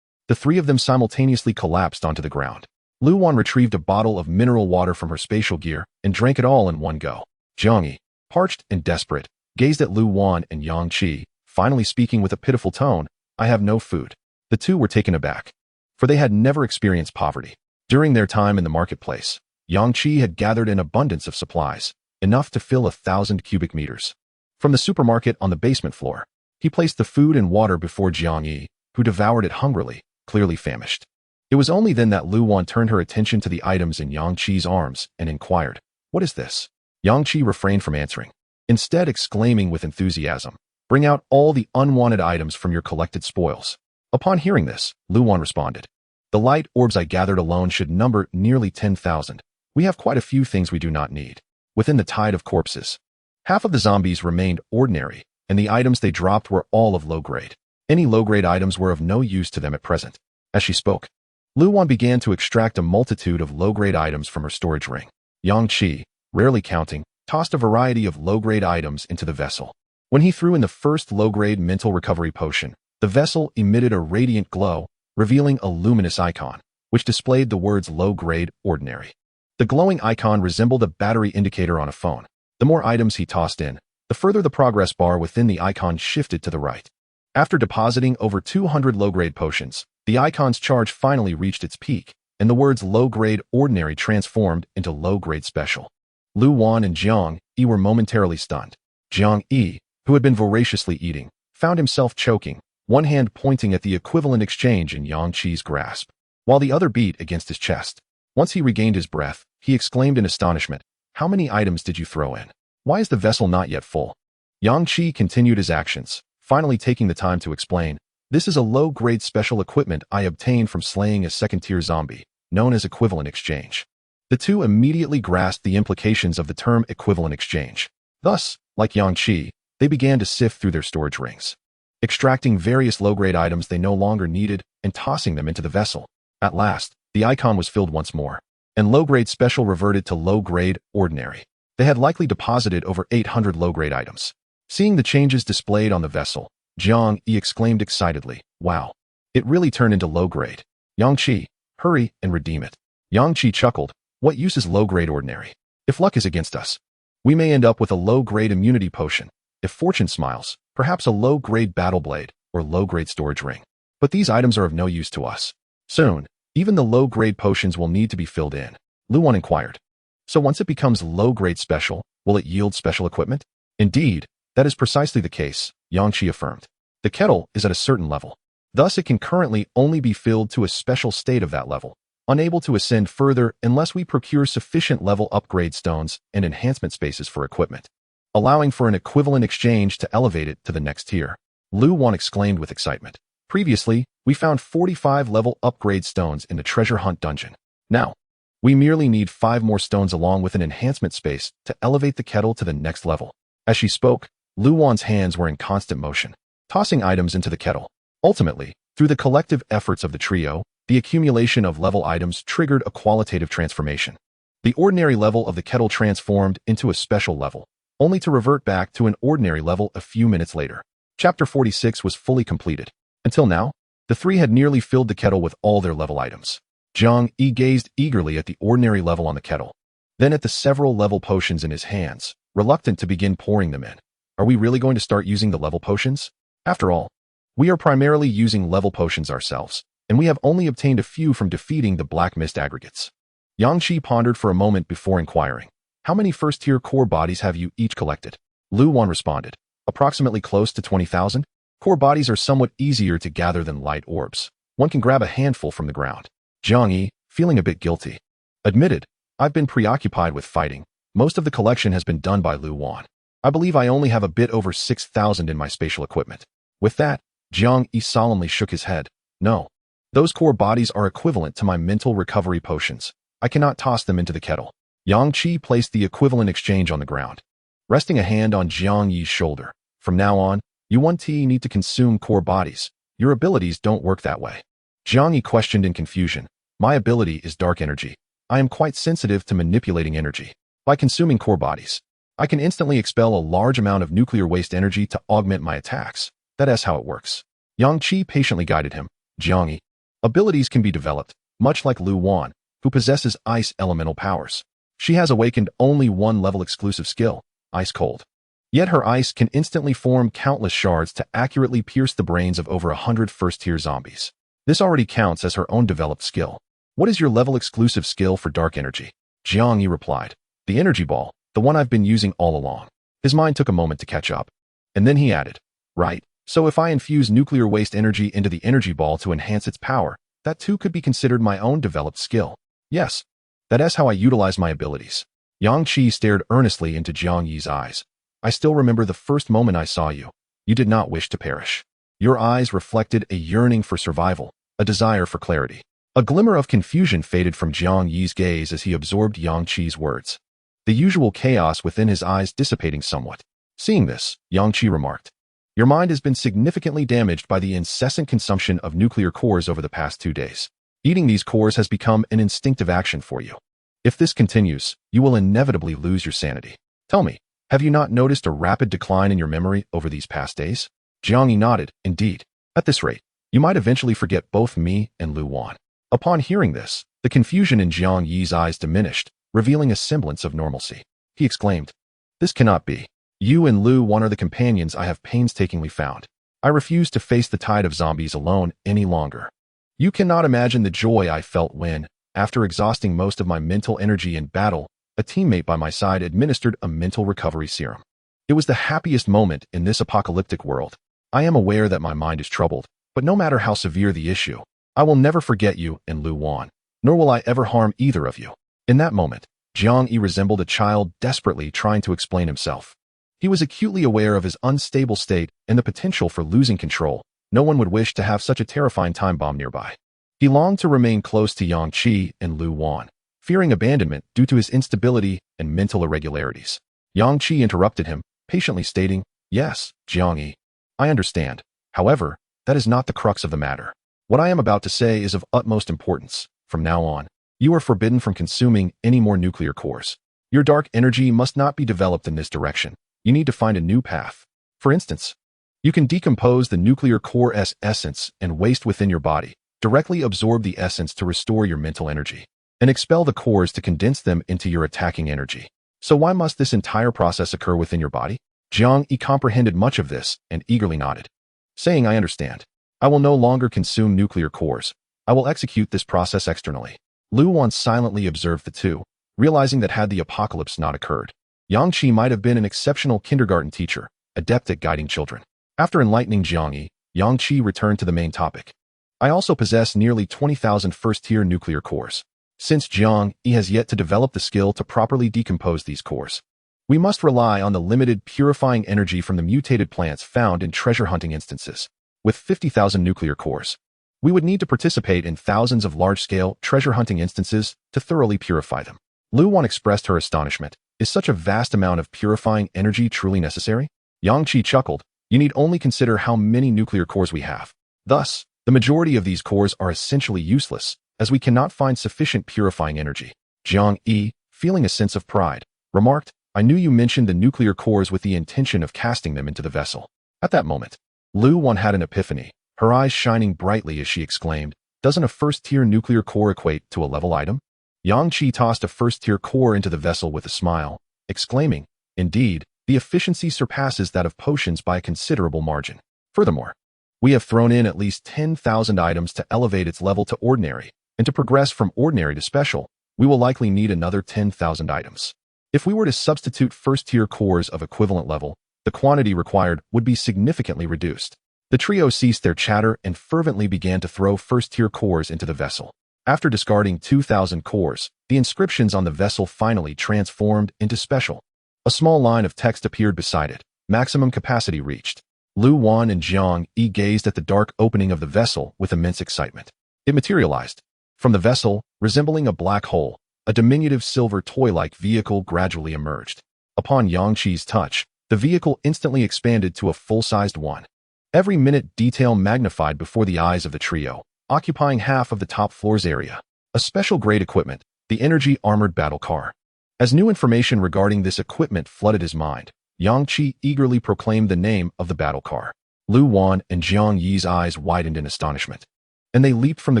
the 3 of them simultaneously collapsed onto the ground. Lu Wan retrieved a bottle of mineral water from her spatial gear and drank it all in one go. Jiang Yi, parched and desperate, gazed at Lu Wan and Yang Qi, finally speaking with a pitiful tone, I have no food. The 2 were taken aback, for they had never experienced poverty. During their time in the marketplace, Yang Qi had gathered an abundance of supplies, enough to fill 1,000 cubic meters. From the supermarket on the basement floor, he placed the food and water before Jiang Yi, who devoured it hungrily, clearly famished. It was only then that Lu Wan turned her attention to the items in Yang Qi's arms and inquired, what is this? Yang Qi refrained from answering, instead exclaiming with enthusiasm, bring out all the unwanted items from your collected spoils. Upon hearing this, Lu Wan responded, the light orbs I gathered alone should number nearly 10,000. We have quite a few things we do not need. Within the tide of corpses, half of the zombies remained ordinary, and the items they dropped were all of low grade. Any low-grade items were of no use to them at present. As she spoke, Lu Wan began to extract a multitude of low-grade items from her storage ring. Yang Qi, rarely counting, tossed a variety of low-grade items into the vessel. When he threw in the first low-grade mental recovery potion, the vessel emitted a radiant glow, revealing a luminous icon, which displayed the words low-grade ordinary. The glowing icon resembled a battery indicator on a phone. The more items he tossed in, the further the progress bar within the icon shifted to the right. After depositing over 200 low-grade potions, the icon's charge finally reached its peak, and the words low-grade ordinary transformed into low-grade special. Lu Wan and Jiang Yi were momentarily stunned. Jiang Yi, who had been voraciously eating, found himself choking, one hand pointing at the equivalent exchange in Yang Qi's grasp, while the other beat against his chest. Once he regained his breath, he exclaimed in astonishment, how many items did you throw in? Why is the vessel not yet full? Yang Qi continued his actions, finally taking the time to explain. This is a low-grade special equipment I obtained from slaying a second-tier zombie, known as equivalent exchange. The two immediately grasped the implications of the term equivalent exchange. Thus, like Yang Qi, they began to sift through their storage rings, extracting various low-grade items they no longer needed and tossing them into the vessel. At last, the icon was filled once more, and low-grade special reverted to low-grade ordinary. They had likely deposited over 800 low-grade items. Seeing the changes displayed on the vessel, Jiang Yi exclaimed excitedly, "Wow! It really turned into low-grade. Yang Qi, hurry and redeem it." Yang Qi chuckled, "What use is low-grade ordinary? If luck is against us, we may end up with a low-grade immunity potion. If fortune smiles, perhaps a low-grade battle blade or low-grade storage ring. But these items are of no use to us. Soon, even the low-grade potions will need to be filled in." Lu Wan inquired, "So once it becomes low-grade special, will it yield special equipment?" "Indeed, that is precisely the case," Yang Qi affirmed. "The kettle is at a certain level. Thus, it can currently only be filled to a special state of that level, unable to ascend further unless we procure sufficient level upgrade stones and enhancement spaces for equipment, allowing for an equivalent exchange to elevate it to the next tier." Lu Wan exclaimed with excitement. "Previously, we found 45 level upgrade stones in the treasure hunt dungeon. Now, we merely need 5 more stones along with an enhancement space to elevate the kettle to the next level." As she spoke, Lu Wan's hands were in constant motion, tossing items into the kettle. Ultimately, through the collective efforts of the trio, the accumulation of level items triggered a qualitative transformation. The ordinary level of the kettle transformed into a special level, only to revert back to an ordinary level a few minutes later. Chapter 46 was fully completed. Until now, the three had nearly filled the kettle with all their level items. Jiang Yi gazed eagerly at the ordinary level on the kettle, then at the several level potions in his hands, reluctant to begin pouring them in. Are we really going to start using the level potions? After all, we are primarily using level potions ourselves, and we have only obtained a few from defeating the Black Mist aggregates. Yang Qi pondered for a moment before inquiring, "How many first-tier core bodies have you each collected?" Lu Wan responded, "Approximately close to 20,000. Core bodies are somewhat easier to gather than light orbs. One can grab a handful from the ground." Jiang Yi, feeling a bit guilty, admitted, "I've been preoccupied with fighting. Most of the collection has been done by Lu Wan. I believe I only have a bit over 6,000 in my spatial equipment." With that, Jiang Yi solemnly shook his head. "No. Those core bodies are equivalent to my mental recovery potions. I cannot toss them into the kettle." Yang Qi placed the equivalent exchange on the ground, resting a hand on Jiang Yi's shoulder. "From now on, you need to consume core bodies. Your abilities don't work that way." Jiang Yi questioned in confusion. "My ability is dark energy. I am quite sensitive to manipulating energy. By consuming core bodies, I can instantly expel a large amount of nuclear waste energy to augment my attacks. That is how it works." Yang Qi patiently guided him. "Jiang Yi, abilities can be developed, much like Lu Wan, who possesses ice elemental powers. She has awakened only one level exclusive skill, Ice Cold. Yet her ice can instantly form countless shards to accurately pierce the brains of over 100 first-tier zombies. This already counts as her own developed skill. What is your level exclusive skill for dark energy?" Jiang Yi replied, "The energy ball, the one I've been using all along." His mind took a moment to catch up, and then he added, "Right, so if I infuse nuclear waste energy into the energy ball to enhance its power, that too could be considered my own developed skill." "Yes, that is how I utilize my abilities." Yang Qi stared earnestly into Jiang Yi's eyes. "I still remember the first moment I saw you. You did not wish to perish. Your eyes reflected a yearning for survival, a desire for clarity." A glimmer of confusion faded from Jiang Yi's gaze as he absorbed Yang Qi's words, the usual chaos within his eyes dissipating somewhat. Seeing this, Yang Qi remarked, "Your mind has been significantly damaged by the incessant consumption of nuclear cores over the past 2 days. Eating these cores has become an instinctive action for you. If this continues, you will inevitably lose your sanity. Tell me, have you not noticed a rapid decline in your memory over these past days?" Jiang Yi nodded. "Indeed. At this rate, you might eventually forget both me and Lu Wan." Upon hearing this, the confusion in Jiang Yi's eyes diminished, revealing a semblance of normalcy. He exclaimed, "This cannot be. You and Lu Wan are the companions I have painstakingly found. I refuse to face the tide of zombies alone any longer. You cannot imagine the joy I felt when, after exhausting most of my mental energy in battle, a teammate by my side administered a mental recovery serum. It was the happiest moment in this apocalyptic world. I am aware that my mind is troubled, but no matter how severe the issue, I will never forget you and Lu Wan, nor will I ever harm either of you." In that moment, Jiang Yi resembled a child desperately trying to explain himself. He was acutely aware of his unstable state and the potential for losing control. No one would wish to have such a terrifying time bomb nearby. He longed to remain close to Yang Qi and Lu Wan, fearing abandonment due to his instability and mental irregularities. Yang Qi interrupted him, patiently stating, "Yes, Jiang Yi, I understand. However, that is not the crux of the matter. What I am about to say is of utmost importance. From now on, you are forbidden from consuming any more nuclear cores. Your dark energy must not be developed in this direction. You need to find a new path. For instance, you can decompose the nuclear core's essence and waste within your body, directly absorb the essence to restore your mental energy, and expel the cores to condense them into your attacking energy. So why must this entire process occur within your body?" Jiang Yi comprehended much of this and eagerly nodded, saying, "I understand. I will no longer consume nuclear cores. I will execute this process externally." Lu Wan silently observed the two, realizing that had the apocalypse not occurred, Yang Qi might have been an exceptional kindergarten teacher, adept at guiding children. After enlightening Jiang Yi, Yang Qi returned to the main topic. "I also possess nearly 20,000 first-tier nuclear cores. Since Jiang Yi has yet to develop the skill to properly decompose these cores, we must rely on the limited purifying energy from the mutated plants found in treasure hunting instances. With 50,000 nuclear cores, we would need to participate in thousands of large-scale treasure hunting instances to thoroughly purify them." Lu Wan expressed her astonishment. "Is such a vast amount of purifying energy truly necessary?" Yang Qi chuckled. "You need only consider how many nuclear cores we have. Thus, the majority of these cores are essentially useless, as we cannot find sufficient purifying energy." Jiang Yi, feeling a sense of pride, remarked, "I knew you mentioned the nuclear cores with the intention of casting them into the vessel." At that moment, Lu Wan had an epiphany, her eyes shining brightly as she exclaimed, "Doesn't a first-tier nuclear core equate to a level item?" Yang Qi tossed a first-tier core into the vessel with a smile, exclaiming, "Indeed, the efficiency surpasses that of potions by a considerable margin. Furthermore, we have thrown in at least 10,000 items to elevate its level to ordinary, and to progress from ordinary to special, we will likely need another 10,000 items. If we were to substitute first-tier cores of equivalent level, the quantity required would be significantly reduced." The trio ceased their chatter and fervently began to throw first-tier cores into the vessel. After discarding 2,000 cores, the inscriptions on the vessel finally transformed into special. A small line of text appeared beside it. Maximum capacity reached. Lu Wan and Jiang Yi gazed at the dark opening of the vessel with immense excitement. It materialized. From the vessel, resembling a black hole, a diminutive silver toy-like vehicle gradually emerged. Upon Yang Qi's touch, the vehicle instantly expanded to a full-sized one. Every minute detail magnified before the eyes of the trio, occupying half of the top floor's area. A special grade equipment, the Energy Armored Battle Car. As new information regarding this equipment flooded his mind, Yang Qi eagerly proclaimed the name of the battle car. Lu Wan and Jiang Yi's eyes widened in astonishment, and they leaped from the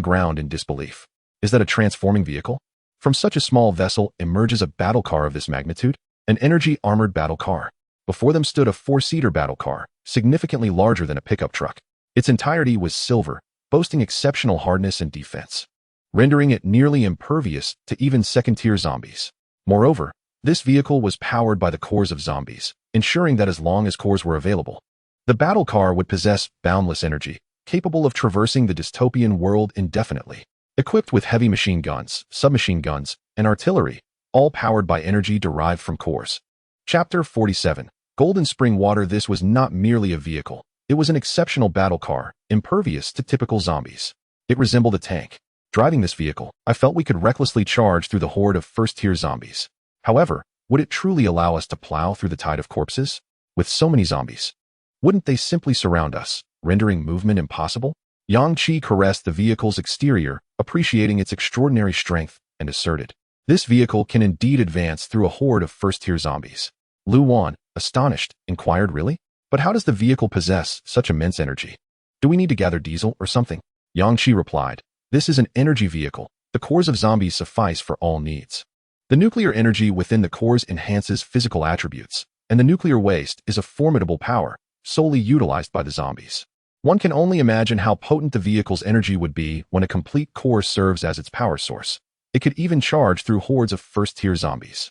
ground in disbelief. Is that a transforming vehicle? From such a small vessel emerges a battle car of this magnitude? An Energy Armored Battle Car. Before them stood a four-seater battle car, significantly larger than a pickup truck. Its entirety was silver, boasting exceptional hardness and defense, rendering it nearly impervious to even second-tier zombies. Moreover, this vehicle was powered by the cores of zombies, ensuring that as long as cores were available, the battle car would possess boundless energy, capable of traversing the dystopian world indefinitely. Equipped with heavy machine guns, submachine guns, and artillery, all powered by energy derived from cores. Chapter 47. Golden Spring Water. This was not merely a vehicle. It was an exceptional battle car, impervious to typical zombies. It resembled a tank. Driving this vehicle, I felt we could recklessly charge through the horde of first-tier zombies. However, would it truly allow us to plow through the tide of corpses? With so many zombies, wouldn't they simply surround us, rendering movement impossible? Yang Qi caressed the vehicle's exterior, appreciating its extraordinary strength, and asserted, "This vehicle can indeed advance through a horde of first-tier zombies." Lu Wan, astonished, inquired, "Really? But how does the vehicle possess such immense energy? Do we need to gather diesel or something?" Yang Qi replied, "This is an energy vehicle. The cores of zombies suffice for all needs. The nuclear energy within the cores enhances physical attributes, and the nuclear waste is a formidable power, solely utilized by the zombies. One can only imagine how potent the vehicle's energy would be when a complete core serves as its power source. It could even charge through hordes of first-tier zombies."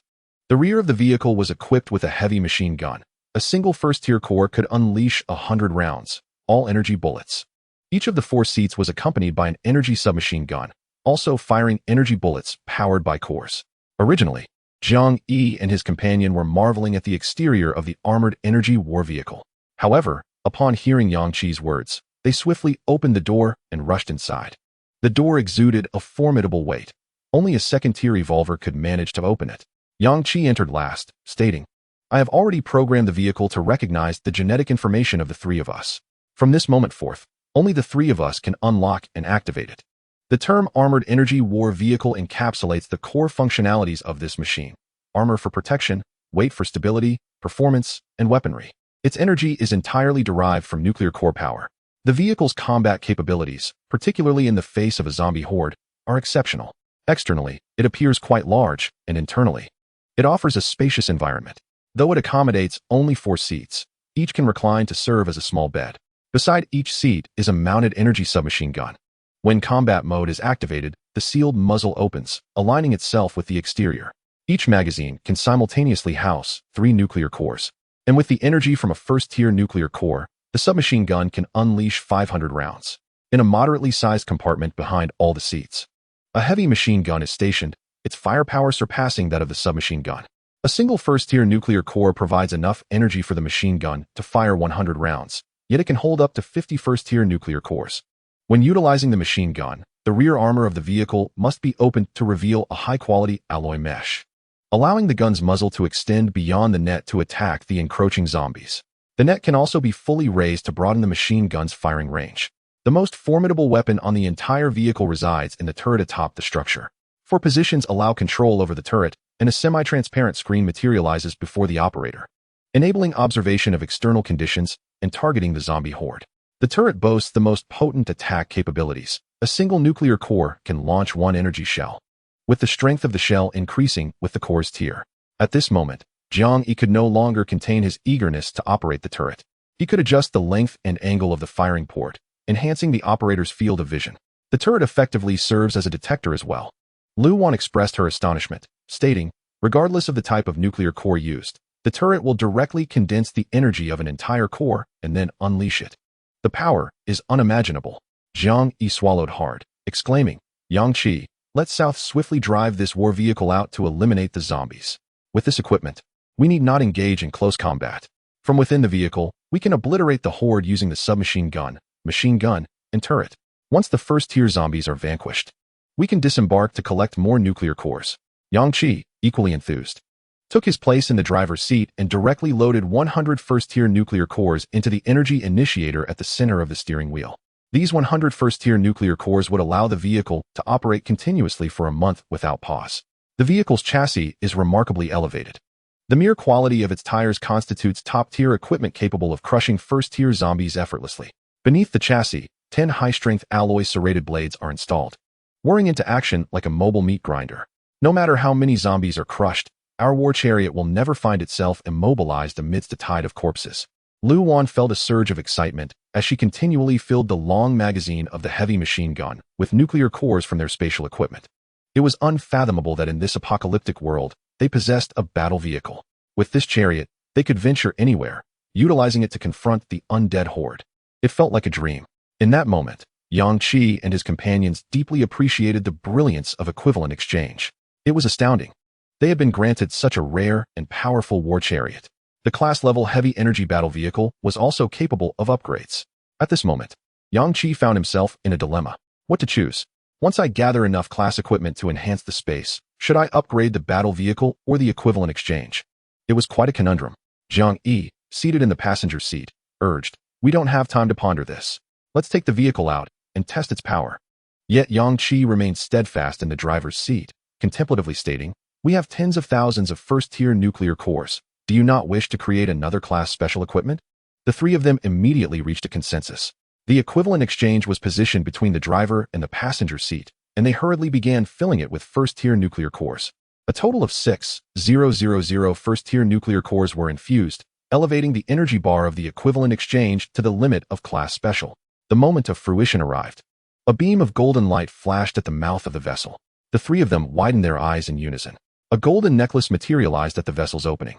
The rear of the vehicle was equipped with a heavy machine gun. A single first-tier core could unleash 100 rounds, all energy bullets. Each of the 4 seats was accompanied by an energy submachine gun, also firing energy bullets powered by cores. Originally, Jiang Yi and his companion were marveling at the exterior of the armored energy war vehicle. However, upon hearing Yang Qi's words, they swiftly opened the door and rushed inside. The door exuded a formidable weight. Only a second-tier revolver could manage to open it. Yang Qi entered last, stating, "I have already programmed the vehicle to recognize the genetic information of the three of us. From this moment forth, only the three of us can unlock and activate it." The term Armored Energy War Vehicle encapsulates the core functionalities of this machine: armor for protection, weight for stability, performance, and weaponry. Its energy is entirely derived from nuclear core power. The vehicle's combat capabilities, particularly in the face of a zombie horde, are exceptional. Externally, it appears quite large, and internally, it offers a spacious environment. Though it accommodates only 4 seats, each can recline to serve as a small bed. Beside each seat is a mounted energy submachine gun. When combat mode is activated, the sealed muzzle opens, aligning itself with the exterior. Each magazine can simultaneously house 3 nuclear cores. And with the energy from a first-tier nuclear core, the submachine gun can unleash 500 rounds. In a moderately sized compartment behind all the seats, a heavy machine gun is stationed, its firepower surpassing that of the submachine gun. A single first-tier nuclear core provides enough energy for the machine gun to fire 100 rounds, yet it can hold up to 50 first-tier nuclear cores. When utilizing the machine gun, the rear armor of the vehicle must be opened to reveal a high-quality alloy mesh, allowing the gun's muzzle to extend beyond the net to attack the encroaching zombies. The net can also be fully raised to broaden the machine gun's firing range. The most formidable weapon on the entire vehicle resides in the turret atop the structure. 4 positions allow control over the turret, and a semi-transparent screen materializes before the operator, enabling observation of external conditions and targeting the zombie horde. The turret boasts the most potent attack capabilities. A single nuclear core can launch 1 energy shell, with the strength of the shell increasing with the core's tier. At this moment, Jiang Yi could no longer contain his eagerness to operate the turret. He could adjust the length and angle of the firing port, enhancing the operator's field of vision. The turret effectively serves as a detector as well. Lu Wan expressed her astonishment, stating, "Regardless of the type of nuclear core used, the turret will directly condense the energy of an entire core and then unleash it. The power is unimaginable." Jiang Yi swallowed hard, exclaiming, "Yang Qi, let South swiftly drive this war vehicle out to eliminate the zombies. With this equipment, we need not engage in close combat. From within the vehicle, we can obliterate the horde using the submachine gun, machine gun, and turret. Once the first-tier zombies are vanquished, we can disembark to collect more nuclear cores." Yang Qi, equally enthused, took his place in the driver's seat and directly loaded 100 first-tier nuclear cores into the energy initiator at the center of the steering wheel. These 100 first-tier nuclear cores would allow the vehicle to operate continuously for a month without pause. The vehicle's chassis is remarkably elevated. The mere quality of its tires constitutes top-tier equipment capable of crushing first-tier zombies effortlessly. Beneath the chassis, 10 high-strength alloy serrated blades are installed, whirring into action like a mobile meat grinder. No matter how many zombies are crushed, our war chariot will never find itself immobilized amidst a tide of corpses. Lu Wan felt a surge of excitement as she continually filled the long magazine of the heavy machine gun with nuclear cores from their spatial equipment. It was unfathomable that in this apocalyptic world, they possessed a battle vehicle. With this chariot, they could venture anywhere, utilizing it to confront the undead horde. It felt like a dream. In that moment, Yang Qi and his companions deeply appreciated the brilliance of equivalent exchange. It was astounding. They had been granted such a rare and powerful war chariot. The class-level heavy energy battle vehicle was also capable of upgrades. At this moment, Yang Qi found himself in a dilemma. What to choose? Once I gather enough class equipment to enhance the space, should I upgrade the battle vehicle or the equivalent exchange? It was quite a conundrum. Jiang Yi, seated in the passenger seat, urged, "We don't have time to ponder this. Let's take the vehicle out and test its power." Yet Yang Qi remained steadfast in the driver's seat, contemplatively stating, "We have tens of thousands of first-tier nuclear cores. Do you not wish to create another class special equipment?" The 3 of them immediately reached a consensus. The equivalent exchange was positioned between the driver and the passenger seat, and they hurriedly began filling it with first-tier nuclear cores. A total of 6,000 first-tier nuclear cores were infused, elevating the energy bar of the equivalent exchange to the limit of class special. The moment of fruition arrived. A beam of golden light flashed at the mouth of the vessel. The 3 of them widened their eyes in unison. A golden necklace materialized at the vessel's opening.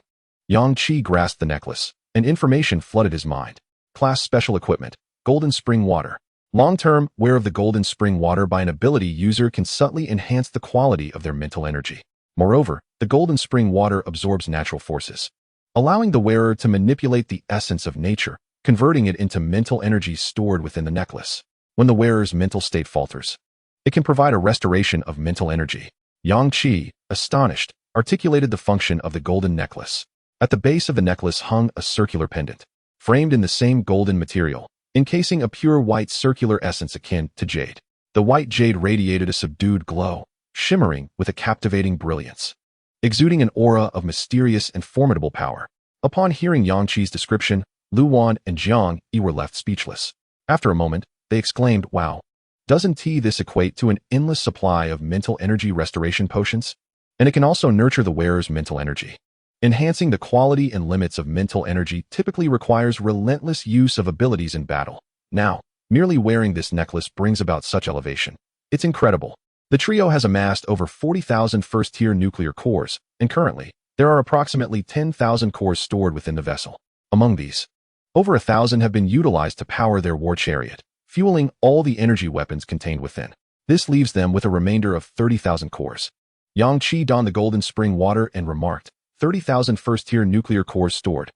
Yang Qi grasped the necklace, and information flooded his mind. Class special equipment, Golden Spring Water. Long-term wear of the Golden Spring Water by an ability user can subtly enhance the quality of their mental energy. Moreover, the golden spring water absorbs natural forces, allowing the wearer to manipulate the essence of nature, converting it into mental energy stored within the necklace. When the wearer's mental state falters, it can provide a restoration of mental energy. Yang Qi, astonished, articulated the function of the golden necklace. At the base of the necklace hung a circular pendant, framed in the same golden material, encasing a pure white circular essence akin to jade. The white jade radiated a subdued glow, shimmering with a captivating brilliance, exuding an aura of mysterious and formidable power. Upon hearing Yang Qi's description, Lu Wan and Jiang Yi were left speechless. After a moment, they exclaimed, "Wow! Doesn't this equate to an endless supply of mental energy restoration potions? And it can also nurture the wearer's mental energy. Enhancing the quality and limits of mental energy typically requires relentless use of abilities in battle. Now, merely wearing this necklace brings about such elevation. It's incredible." The trio has amassed over 40,000 first-tier nuclear cores, and currently, there are approximately 10,000 cores stored within the vessel. Among these, over 1,000 have been utilized to power their war chariot, fueling all the energy weapons contained within. This leaves them with a remainder of 30,000 cores. Yang Qi donned the golden spring water and remarked, 30,000 first-tier nuclear cores stored.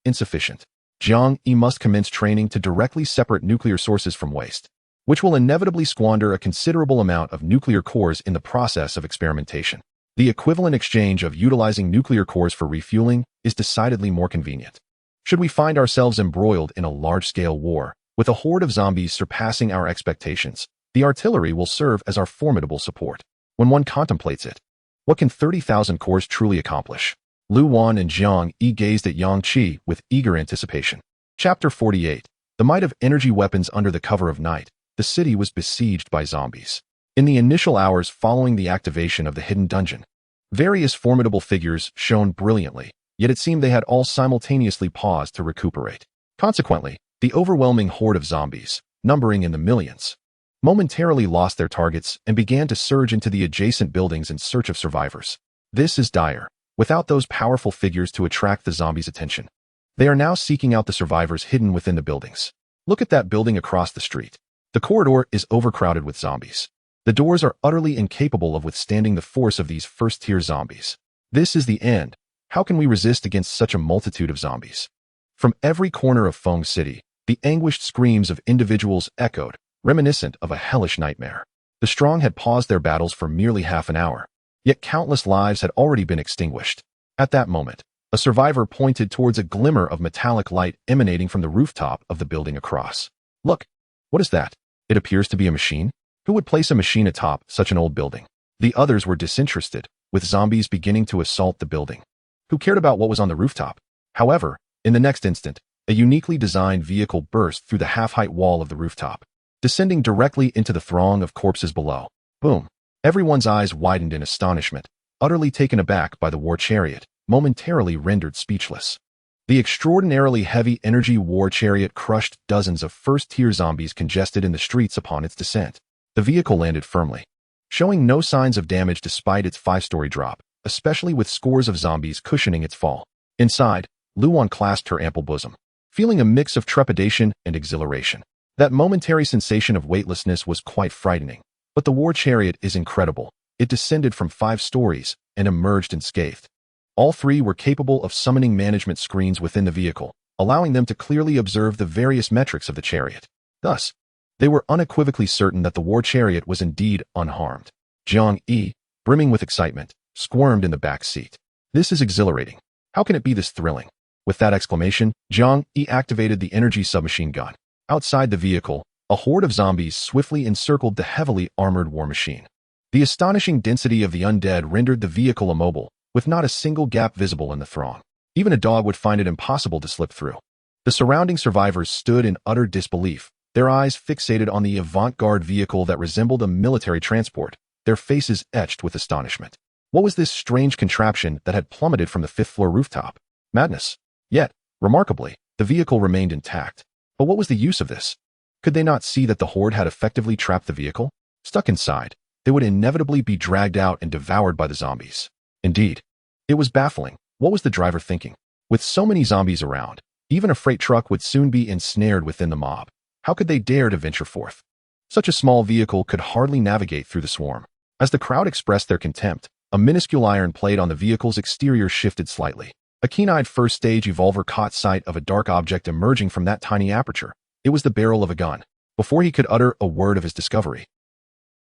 Insufficient. Jiang Yi must commence training to directly separate nuclear sources from waste, which will inevitably squander a considerable amount of nuclear cores in the process of experimentation. The equivalent exchange of utilizing nuclear cores for refueling is decidedly more convenient. Should we find ourselves embroiled in a large-scale war, with a horde of zombies surpassing our expectations, the artillery will serve as our formidable support. When one contemplates it, what can 30,000 cores truly accomplish? Lu Wan and Jiang Yi gazed at Yang Qi with eager anticipation. Chapter 48. The might of energy weapons. Under the cover of night, the city was besieged by zombies. In the initial hours following the activation of the hidden dungeon, various formidable figures shone brilliantly, yet it seemed they had all simultaneously paused to recuperate. Consequently, the overwhelming horde of zombies, numbering in the millions, momentarily lost their targets and began to surge into the adjacent buildings in search of survivors. This is dire. Without those powerful figures to attract the zombies' attention, they are now seeking out the survivors hidden within the buildings. Look at that building across the street. The corridor is overcrowded with zombies. The doors are utterly incapable of withstanding the force of these first-tier zombies. This is the end. How can we resist against such a multitude of zombies? From every corner of Feng City, the anguished screams of individuals echoed, reminiscent of a hellish nightmare. The strong had paused their battles for merely half an hour, yet countless lives had already been extinguished. At that moment, a survivor pointed towards a glimmer of metallic light emanating from the rooftop of the building across. "Look, what is that? It appears to be a machine. Who would place a machine atop such an old building?" The others were disinterested, with zombies beginning to assault the building. Who cared about what was on the rooftop? However, in the next instant, a uniquely designed vehicle burst through the half-height wall of the rooftop, descending directly into the throng of corpses below. Boom! Everyone's eyes widened in astonishment, utterly taken aback by the war chariot, momentarily rendered speechless. The extraordinarily heavy energy war chariot crushed dozens of first-tier zombies congested in the streets upon its descent. The vehicle landed firmly, showing no signs of damage despite its 5-story drop, especially with scores of zombies cushioning its fall. Inside, Lu Wan clasped her ample bosom, feeling a mix of trepidation and exhilaration. That momentary sensation of weightlessness was quite frightening, but the war chariot is incredible. It descended from 5 stories and emerged unscathed. All 3 were capable of summoning management screens within the vehicle, allowing them to clearly observe the various metrics of the chariot. Thus, they were unequivocally certain that the war chariot was indeed unharmed. Jiang Yi, brimming with excitement, squirmed in the back seat. "This is exhilarating. How can it be this thrilling?" With that exclamation, Jiang Yi activated the energy submachine gun. Outside the vehicle, a horde of zombies swiftly encircled the heavily armored war machine. The astonishing density of the undead rendered the vehicle immobile, with not a single gap visible in the throng. Even a dog would find it impossible to slip through. The surrounding survivors stood in utter disbelief, their eyes fixated on the avant-garde vehicle that resembled a military transport, their faces etched with astonishment. What was this strange contraption that had plummeted from the 5th-floor rooftop? Madness. Yet, remarkably, the vehicle remained intact. But what was the use of this? Could they not see that the horde had effectively trapped the vehicle? Stuck inside, they would inevitably be dragged out and devoured by the zombies. Indeed, it was baffling. What was the driver thinking? With so many zombies around, even a freight truck would soon be ensnared within the mob. How could they dare to venture forth? Such a small vehicle could hardly navigate through the swarm. As the crowd expressed their contempt, A minuscule iron plate on the vehicle's exterior shifted slightly. A keen-eyed first-stage evolver caught sight of a dark object emerging from that tiny aperture. It was the barrel of a gun. Before he could utter a word of his discovery,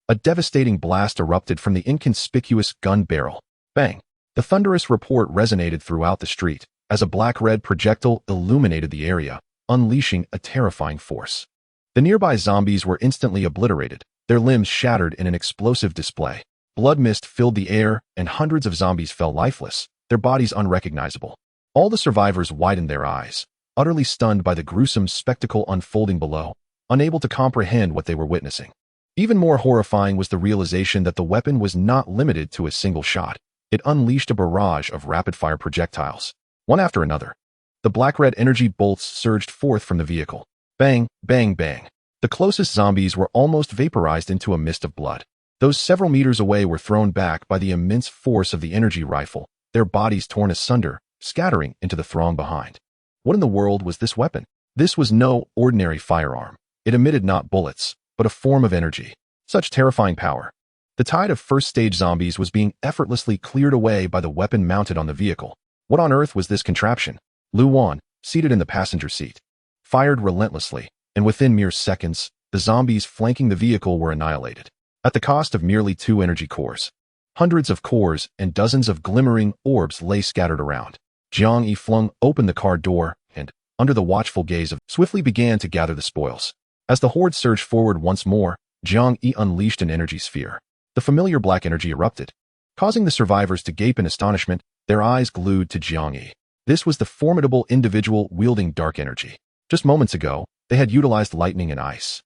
a devastating blast erupted from the inconspicuous gun barrel. Bang! The thunderous report resonated throughout the street as a black-red projectile illuminated the area, unleashing a terrifying force. The nearby zombies were instantly obliterated, their limbs shattered in an explosive display. Blood mist filled the air, and hundreds of zombies fell lifeless, their bodies unrecognizable. All the survivors widened their eyes, utterly stunned by the gruesome spectacle unfolding below, unable to comprehend what they were witnessing. Even more horrifying was the realization that the weapon was not limited to a single shot. It unleashed a barrage of rapid-fire projectiles, one after another. The black-red energy bolts surged forth from the vehicle. Bang, bang, bang. The closest zombies were almost vaporized into a mist of blood. Those several meters away were thrown back by the immense force of the energy rifle, their bodies torn asunder, scattering into the throng behind. What in the world was this weapon? This was no ordinary firearm. It emitted not bullets, but a form of energy. Such terrifying power. The tide of first-stage zombies was being effortlessly cleared away by the weapon mounted on the vehicle. What on earth was this contraption? Lu Wan, seated in the passenger seat, fired relentlessly, and within mere seconds, the zombies flanking the vehicle were annihilated. At the cost of merely 2 energy cores. Hundreds of cores and dozens of glimmering orbs lay scattered around. Jiang Yi flung open the car door and, under the watchful gaze of, swiftly began to gather the spoils. As the horde surged forward once more, Jiang Yi unleashed an energy sphere. The familiar black energy erupted, causing the survivors to gape in astonishment, their eyes glued to Jiang Yi. This was the formidable individual wielding dark energy. Just moments ago, they had utilized lightning and ice.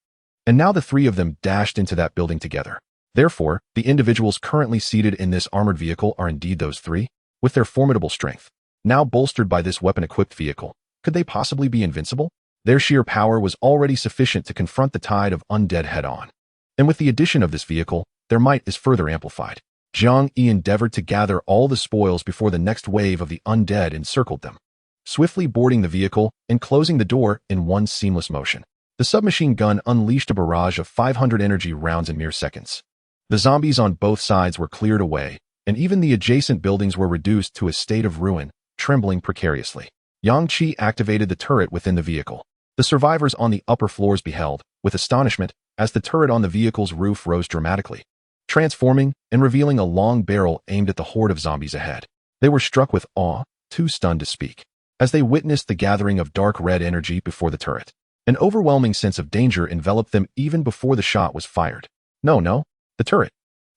And now the three of them dashed into that building together. Therefore, the individuals currently seated in this armored vehicle are indeed those three, with their formidable strength. Now bolstered by this weapon-equipped vehicle, could they possibly be invincible? Their sheer power was already sufficient to confront the tide of undead head-on. And with the addition of this vehicle, their might is further amplified. Jiang Yi endeavored to gather all the spoils before the next wave of the undead encircled them, swiftly boarding the vehicle and closing the door in one seamless motion. The submachine gun unleashed a barrage of 500 energy rounds in mere seconds. The zombies on both sides were cleared away, and even the adjacent buildings were reduced to a state of ruin, trembling precariously. Yang Qi activated the turret within the vehicle. The survivors on the upper floors beheld, with astonishment, as the turret on the vehicle's roof rose dramatically, transforming and revealing a long barrel aimed at the horde of zombies ahead. They were struck with awe, too stunned to speak, as they witnessed the gathering of dark red energy before the turret. An overwhelming sense of danger enveloped them even before the shot was fired. No, the turret.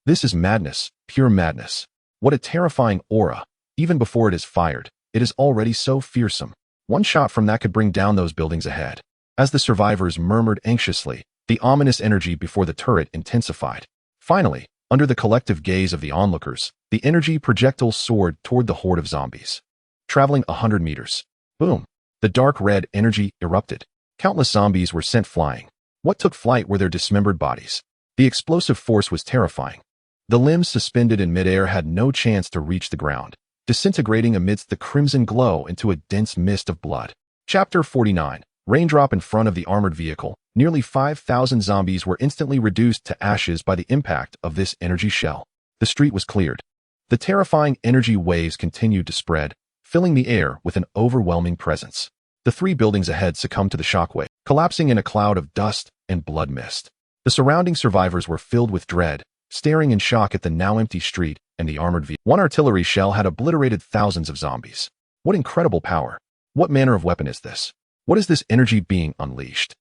This is madness, pure madness. What a terrifying aura. Even before it is fired, it is already so fearsome. One shot from that could bring down those buildings ahead. As the survivors murmured anxiously, the ominous energy before the turret intensified. Finally, under the collective gaze of the onlookers, the energy projectile soared toward the horde of zombies. Traveling 100 meters. Boom! The dark red energy erupted. Countless zombies were sent flying. What took flight were their dismembered bodies. The explosive force was terrifying. The limbs suspended in midair had no chance to reach the ground, disintegrating amidst the crimson glow into a dense mist of blood. Chapter 49. Raindrop in front of the armored vehicle. Nearly 5,000 zombies were instantly reduced to ashes by the impact of this energy shell. The street was cleared. The terrifying energy waves continued to spread, filling the air with an overwhelming presence. The 3 buildings ahead succumbed to the shockwave, collapsing in a cloud of dust and blood mist. The surrounding survivors were filled with dread, staring in shock at the now empty street and the armored vehicle. One artillery shell had obliterated thousands of zombies. What incredible power! What manner of weapon is this? What is this energy being unleashed?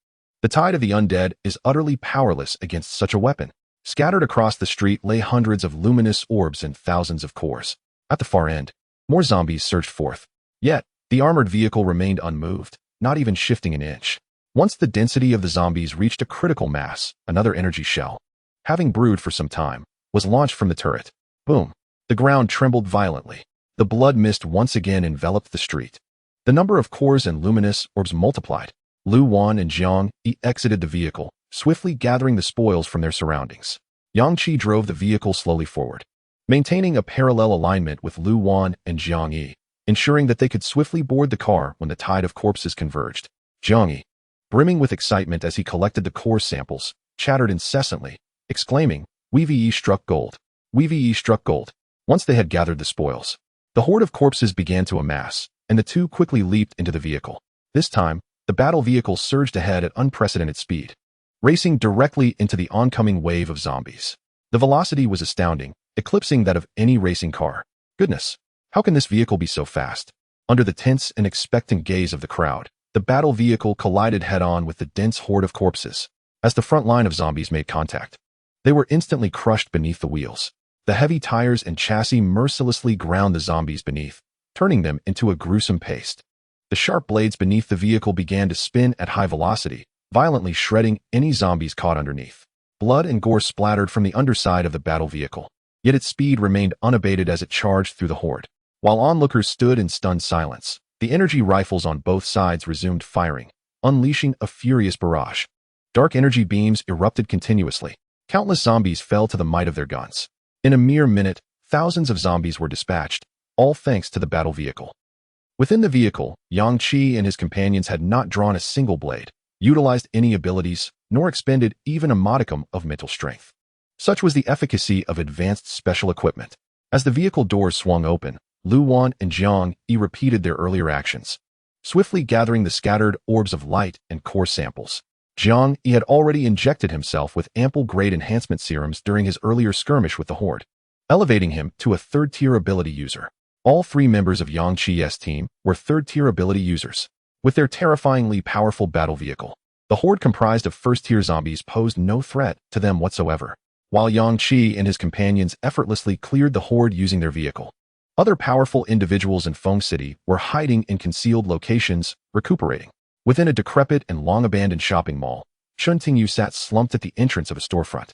The tide of the undead is utterly powerless against such a weapon. Scattered across the street lay hundreds of luminous orbs and thousands of cores. At the far end, more zombies surged forth. Yet, the armored vehicle remained unmoved, not even shifting an inch. Once the density of the zombies reached a critical mass, another energy shell, having brewed for some time, was launched from the turret. Boom! The ground trembled violently. The blood mist once again enveloped the street. The number of cores and luminous orbs multiplied. Lu Wan and Jiang Yi exited the vehicle, swiftly gathering the spoils from their surroundings. Yang Qi drove the vehicle slowly forward, maintaining a parallel alignment with Lu Wan and Jiang Yi, ensuring that they could swiftly board the car when the tide of corpses converged. Jiang Yi, brimming with excitement as he collected the core samples, chattered incessantly, exclaiming, "WVE struck gold! WVE struck gold!" Once they had gathered the spoils, the horde of corpses began to amass, and the two quickly leaped into the vehicle. This time, the battle vehicle surged ahead at unprecedented speed, racing directly into the oncoming wave of zombies. The velocity was astounding, eclipsing that of any racing car. Goodness, how can this vehicle be so fast? Under the tense and expectant gaze of the crowd, the battle vehicle collided head-on with the dense horde of corpses. As the front line of zombies made contact, they were instantly crushed beneath the wheels. The heavy tires and chassis mercilessly ground the zombies beneath, turning them into a gruesome paste. The sharp blades beneath the vehicle began to spin at high velocity, violently shredding any zombies caught underneath. Blood and gore splattered from the underside of the battle vehicle, yet its speed remained unabated as it charged through the horde. While onlookers stood in stunned silence, the energy rifles on both sides resumed firing, unleashing a furious barrage. Dark energy beams erupted continuously. Countless zombies fell to the might of their guns. In a mere minute, thousands of zombies were dispatched, all thanks to the battle vehicle. Within the vehicle, Yang Qi and his companions had not drawn a single blade, utilized any abilities, nor expended even a modicum of mental strength. Such was the efficacy of advanced special equipment. As the vehicle doors swung open, Lu Wan and Jiang Yi repeated their earlier actions, swiftly gathering the scattered orbs of light and core samples. Jiang Yi had already injected himself with ample grade enhancement serums during his earlier skirmish with the Horde, elevating him to a third-tier ability user. All three members of Yang Qi's team were third-tier ability users. With their terrifyingly powerful battle vehicle, the Horde comprised of first-tier zombies posed no threat to them whatsoever, while Yang Qi and his companions effortlessly cleared the Horde using their vehicle. Other powerful individuals in Feng City were hiding in concealed locations, recuperating. Within a decrepit and long-abandoned shopping mall, Chun Tingyu sat slumped at the entrance of a storefront.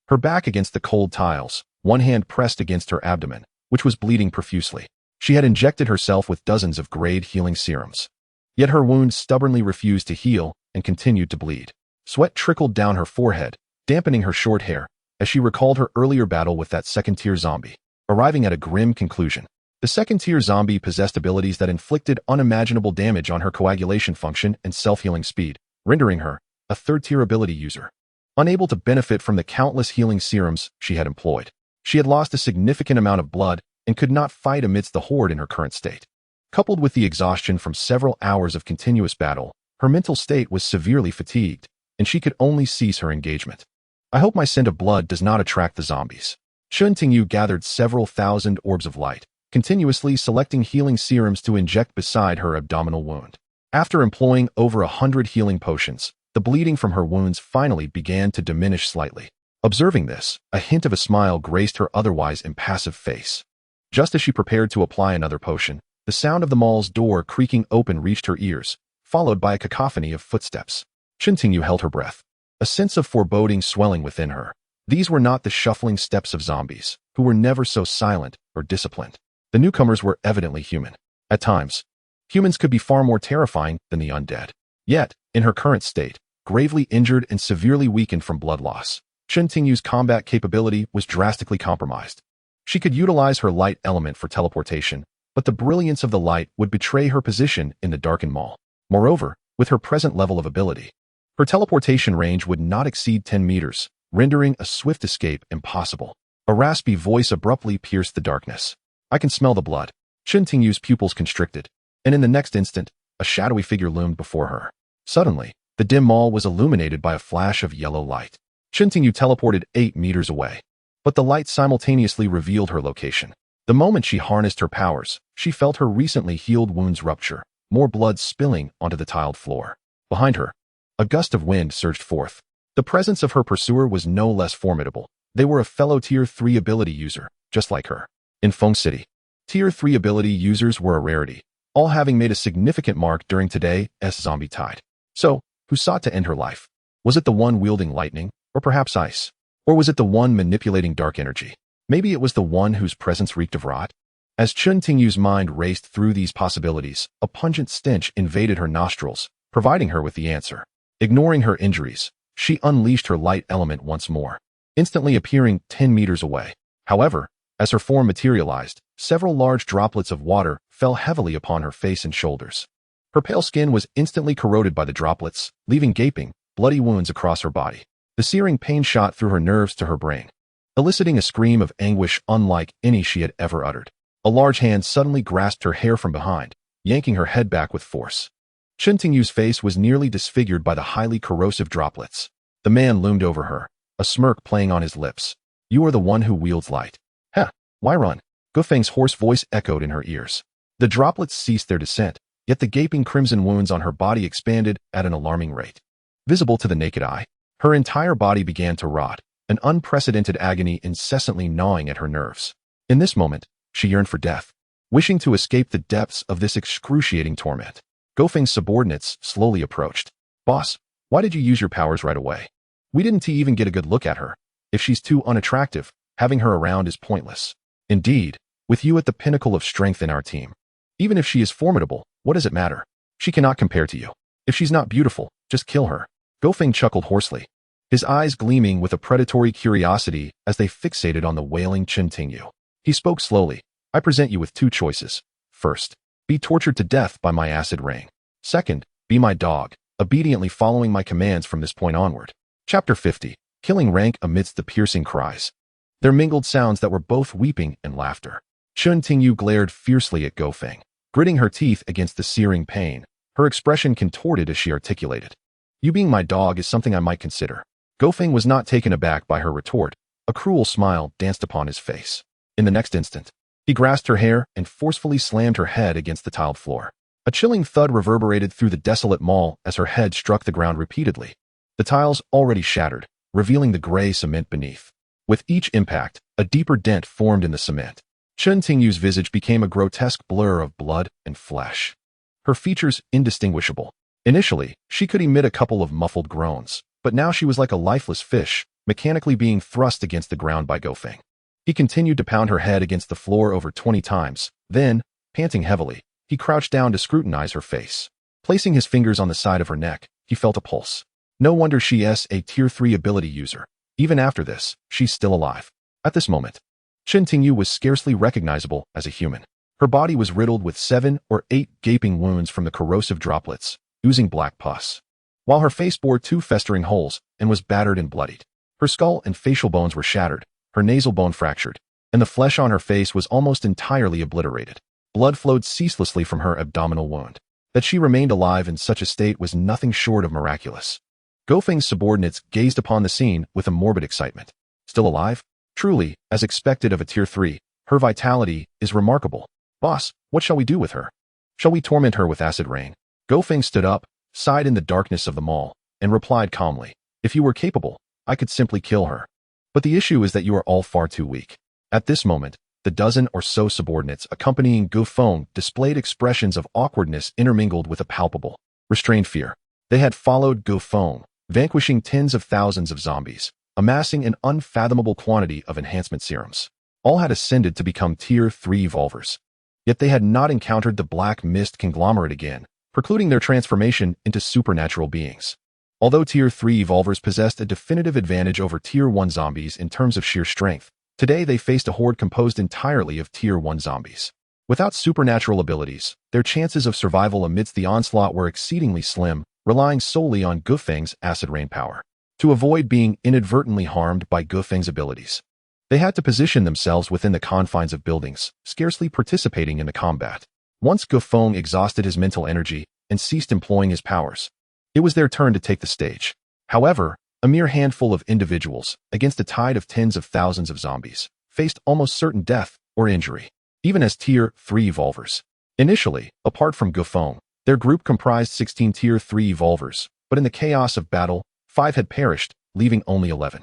Her back against the cold tiles, one hand pressed against her abdomen, which was bleeding profusely. She had injected herself with dozens of grade healing serums. Yet her wound stubbornly refused to heal and continued to bleed. Sweat trickled down her forehead, dampening her short hair, as she recalled her earlier battle with that second-tier zombie. Arriving at a grim conclusion, the second-tier zombie possessed abilities that inflicted unimaginable damage on her coagulation function and self-healing speed, rendering her a third-tier ability user. Unable to benefit from the countless healing serums she had employed, she had lost a significant amount of blood and could not fight amidst the Horde in her current state. Coupled with the exhaustion from several hours of continuous battle, her mental state was severely fatigued, and she could only cease her engagement. I hope my scent of blood does not attract the zombies. Chun Tingyu gathered several thousand orbs of light, continuously selecting healing serums to inject beside her abdominal wound. After employing over 100 healing potions, the bleeding from her wounds finally began to diminish slightly. Observing this, a hint of a smile graced her otherwise impassive face. Just as she prepared to apply another potion, the sound of the mall's door creaking open reached her ears, followed by a cacophony of footsteps. Chun Tingyu held her breath, a sense of foreboding swelling within her. These were not the shuffling steps of zombies, who were never so silent or disciplined. The newcomers were evidently human. At times, humans could be far more terrifying than the undead. Yet, in her current state, gravely injured and severely weakened from blood loss, Chun Tingyu's combat capability was drastically compromised. She could utilize her light element for teleportation, but the brilliance of the light would betray her position in the darkened mall. Moreover, with her present level of ability, her teleportation range would not exceed 10 meters, rendering a swift escape impossible. A raspy voice abruptly pierced the darkness. I can smell the blood. Chun Tingyu's pupils constricted, and in the next instant, a shadowy figure loomed before her. Suddenly, the dim mall was illuminated by a flash of yellow light. Chun Tingyu teleported 8 meters away, but the light simultaneously revealed her location. The moment she harnessed her powers, she felt her recently healed wounds rupture, more blood spilling onto the tiled floor. Behind her, a gust of wind surged forth. The presence of her pursuer was no less formidable. They were a fellow Tier 3 ability user, just like her. In Feng City, Tier 3 ability users were a rarity, all having made a significant mark during today's zombie tide. So, who sought to end her life? Was it the one wielding lightning, or perhaps ice? Or was it the one manipulating dark energy? Maybe it was the one whose presence reeked of rot? As Chun Tingyu's mind raced through these possibilities, a pungent stench invaded her nostrils, providing her with the answer. Ignoring her injuries, she unleashed her light element once more, instantly appearing 10 meters away. However, as her form materialized, several large droplets of water fell heavily upon her face and shoulders. Her pale skin was instantly corroded by the droplets, leaving gaping, bloody wounds across her body. The searing pain shot through her nerves to her brain. eliciting a scream of anguish unlike any she had ever uttered. A large hand suddenly grasped her hair from behind, yanking her head back with force. Chen Tingyu's face was nearly disfigured by the highly corrosive droplets. The man loomed over her, a smirk playing on his lips. You are the one who wields light. Heh, why run? Gufeng's hoarse voice echoed in her ears. The droplets ceased their descent, yet the gaping crimson wounds on her body expanded at an alarming rate. Visible to the naked eye, her entire body began to rot, an unprecedented agony incessantly gnawing at her nerves. In this moment, she yearned for death, wishing to escape the depths of this excruciating torment. Gofeng's subordinates slowly approached. Boss, why did you use your powers right away? We didn't even get a good look at her. If she's too unattractive, having her around is pointless. Indeed, with you at the pinnacle of strength in our team. Even if she is formidable, what does it matter? She cannot compare to you. If she's not beautiful, just kill her. Gofeng chuckled hoarsely, his eyes gleaming with a predatory curiosity as they fixated on the wailing Chen Tingyu. He spoke slowly. I present you with two choices. First, be tortured to death by my acid rain. Second, be my dog, obediently following my commands from this point onward. Chapter 50. Killing rank amidst the piercing cries. There mingled sounds that were both weeping and laughter. Chen Tingyu glared fiercely at Gofeng, gritting her teeth against the searing pain, her expression contorted as she articulated. You being my dog is something I might consider. Gofeng was not taken aback by her retort. A cruel smile danced upon his face. In the next instant, he grasped her hair and forcefully slammed her head against the tiled floor. A chilling thud reverberated through the desolate mall as her head struck the ground repeatedly. The tiles already shattered, revealing the gray cement beneath. With each impact, a deeper dent formed in the cement. Chen Tingyu's visage became a grotesque blur of blood and flesh, her features indistinguishable. Initially, she could emit a couple of muffled groans, but now she was like a lifeless fish, mechanically being thrust against the ground by Gofeng. He continued to pound her head against the floor over 20 times. Then, panting heavily, he crouched down to scrutinize her face. Placing his fingers on the side of her neck, he felt a pulse. No wonder she's a Tier 3 ability user. Even after this, she's still alive. At this moment, Chen Tingyu was scarcely recognizable as a human. Her body was riddled with 7 or 8 gaping wounds from the corrosive droplets, oozing black pus, while her face bore 2 festering holes and was battered and bloodied. Her skull and facial bones were shattered, her nasal bone fractured, and the flesh on her face was almost entirely obliterated. Blood flowed ceaselessly from her abdominal wound. That she remained alive in such a state was nothing short of miraculous. Gofeng's subordinates gazed upon the scene with a morbid excitement. Still alive? Truly, as expected of a Tier 3, her vitality is remarkable. Boss, what shall we do with her? Shall we torment her with acid rain? Gofeng stood up, sighed in the darkness of the mall, and replied calmly, if you were capable, I could simply kill her. But the issue is that you are all far too weak. At this moment, the dozen or so subordinates accompanying Gofeng displayed expressions of awkwardness intermingled with a palpable, restrained fear. They had followed Gofeng, vanquishing tens of thousands of zombies, amassing an unfathomable quantity of enhancement serums. All had ascended to become Tier 3 evolvers. Yet they had not encountered the black mist conglomerate again, precluding their transformation into supernatural beings. Although Tier 3 evolvers possessed a definitive advantage over Tier 1 zombies in terms of sheer strength, today they faced a horde composed entirely of Tier 1 zombies. Without supernatural abilities, their chances of survival amidst the onslaught were exceedingly slim, relying solely on Gofeng's acid rain power. To avoid being inadvertently harmed by Gofeng's abilities, they had to position themselves within the confines of buildings, scarcely participating in the combat. Once Gofeng exhausted his mental energy and ceased employing his powers, it was their turn to take the stage. However, a mere handful of individuals, against a tide of tens of thousands of zombies, faced almost certain death or injury, even as Tier 3 evolvers. Initially, apart from Gofeng, their group comprised 16 Tier 3 evolvers, but in the chaos of battle, 5 had perished, leaving only 11.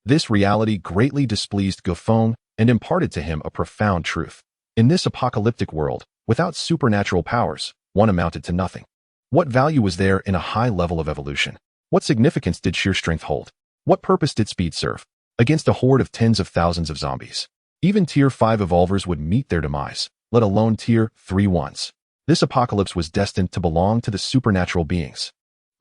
This reality greatly displeased Gofeng and imparted to him a profound truth. In this apocalyptic world, without supernatural powers, one amounted to nothing. What value was there in a high level of evolution? What significance did sheer strength hold? What purpose did speed serve? Against a horde of tens of thousands of zombies, even Tier 5 evolvers would meet their demise, let alone Tier 3 ones. This apocalypse was destined to belong to the supernatural beings.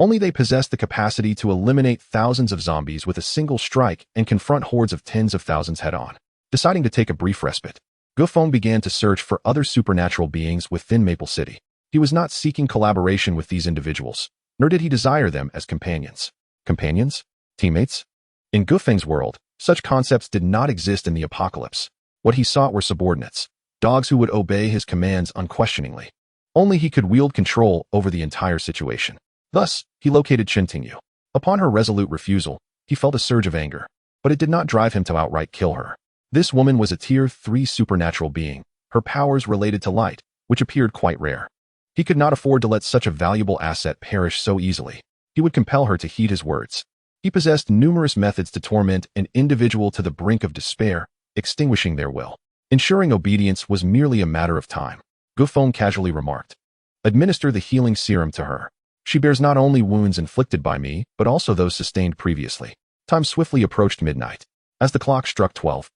Only they possessed the capacity to eliminate thousands of zombies with a single strike and confront hordes of tens of thousands head-on. Deciding to take a brief respite, Gofeng began to search for other supernatural beings within Maple City. He was not seeking collaboration with these individuals, nor did he desire them as companions. Companions? Teammates? In Gofeng's world, Such concepts did not exist in the apocalypse. What he sought were subordinates, dogs who would obey his commands unquestioningly. Only he could wield control over the entire situation. Thus, he located Chen Tingyu. Upon her resolute refusal, he felt a surge of anger, but it did not drive him to outright kill her. This woman was a Tier 3 supernatural being, her powers related to light, which appeared quite rare. He could not afford to let such a valuable asset perish so easily. He would compel her to heed his words. He possessed numerous methods to torment an individual to the brink of despair, extinguishing their will. Ensuring obedience was merely a matter of time. Gufeng casually remarked. Administer the healing serum to her. She bears not only wounds inflicted by me, but also those sustained previously. Time swiftly approached midnight. As the clock struck 12,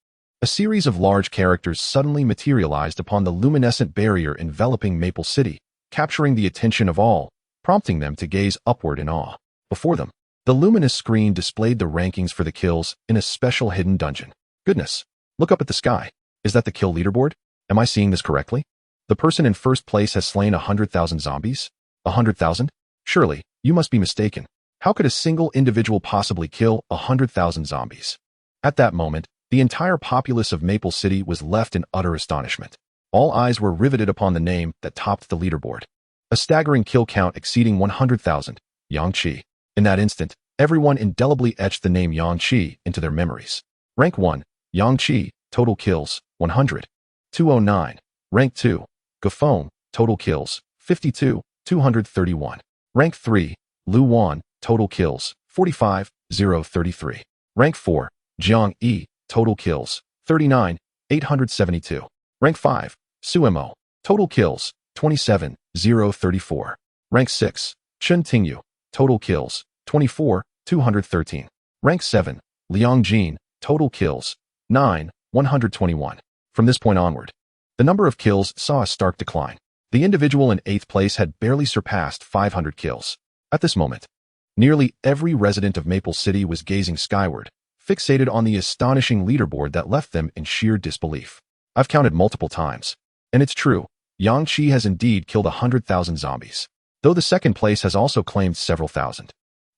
a series of large characters suddenly materialized upon the luminescent barrier enveloping Maple City, capturing the attention of all, prompting them to gaze upward in awe. Before them, the luminous screen displayed the rankings for the kills in a special hidden dungeon. Goodness, look up at the sky. Is that the kill leaderboard? Am I seeing this correctly? The person in first place has slain 100,000 zombies? 100,000? Surely, you must be mistaken. How could a single individual possibly kill 100,000 zombies? At that moment, the entire populace of Maple City was left in utter astonishment. All eyes were riveted upon the name that topped the leaderboard. A staggering kill count exceeding 100,000, Yang Qi. In that instant, everyone indelibly etched the name Yang Qi into their memories. Rank 1, Yang Qi, total kills, 100. 209. Rank 2, Gufeng, total kills, 52, 231. Rank 3, Lu Wan, total kills, 45, 033. Rank 4, Jiang Yi, total kills, 39, 872. Rank 5, Suemo, total kills, 27, 034. Rank 6, Chen Tingyu, total kills, 24, 213. Rank 7, Liang Jin, total kills, 9, 121. From this point onward, the number of kills saw a stark decline. The individual in 8th place had barely surpassed 500 kills. At this moment, nearly every resident of Maple City was gazing skyward, fixated on the astonishing leaderboard that left them in sheer disbelief. I've counted multiple times, and it's true, Yang Qi has indeed killed 100,000 zombies, though the second place has also claimed several thousand.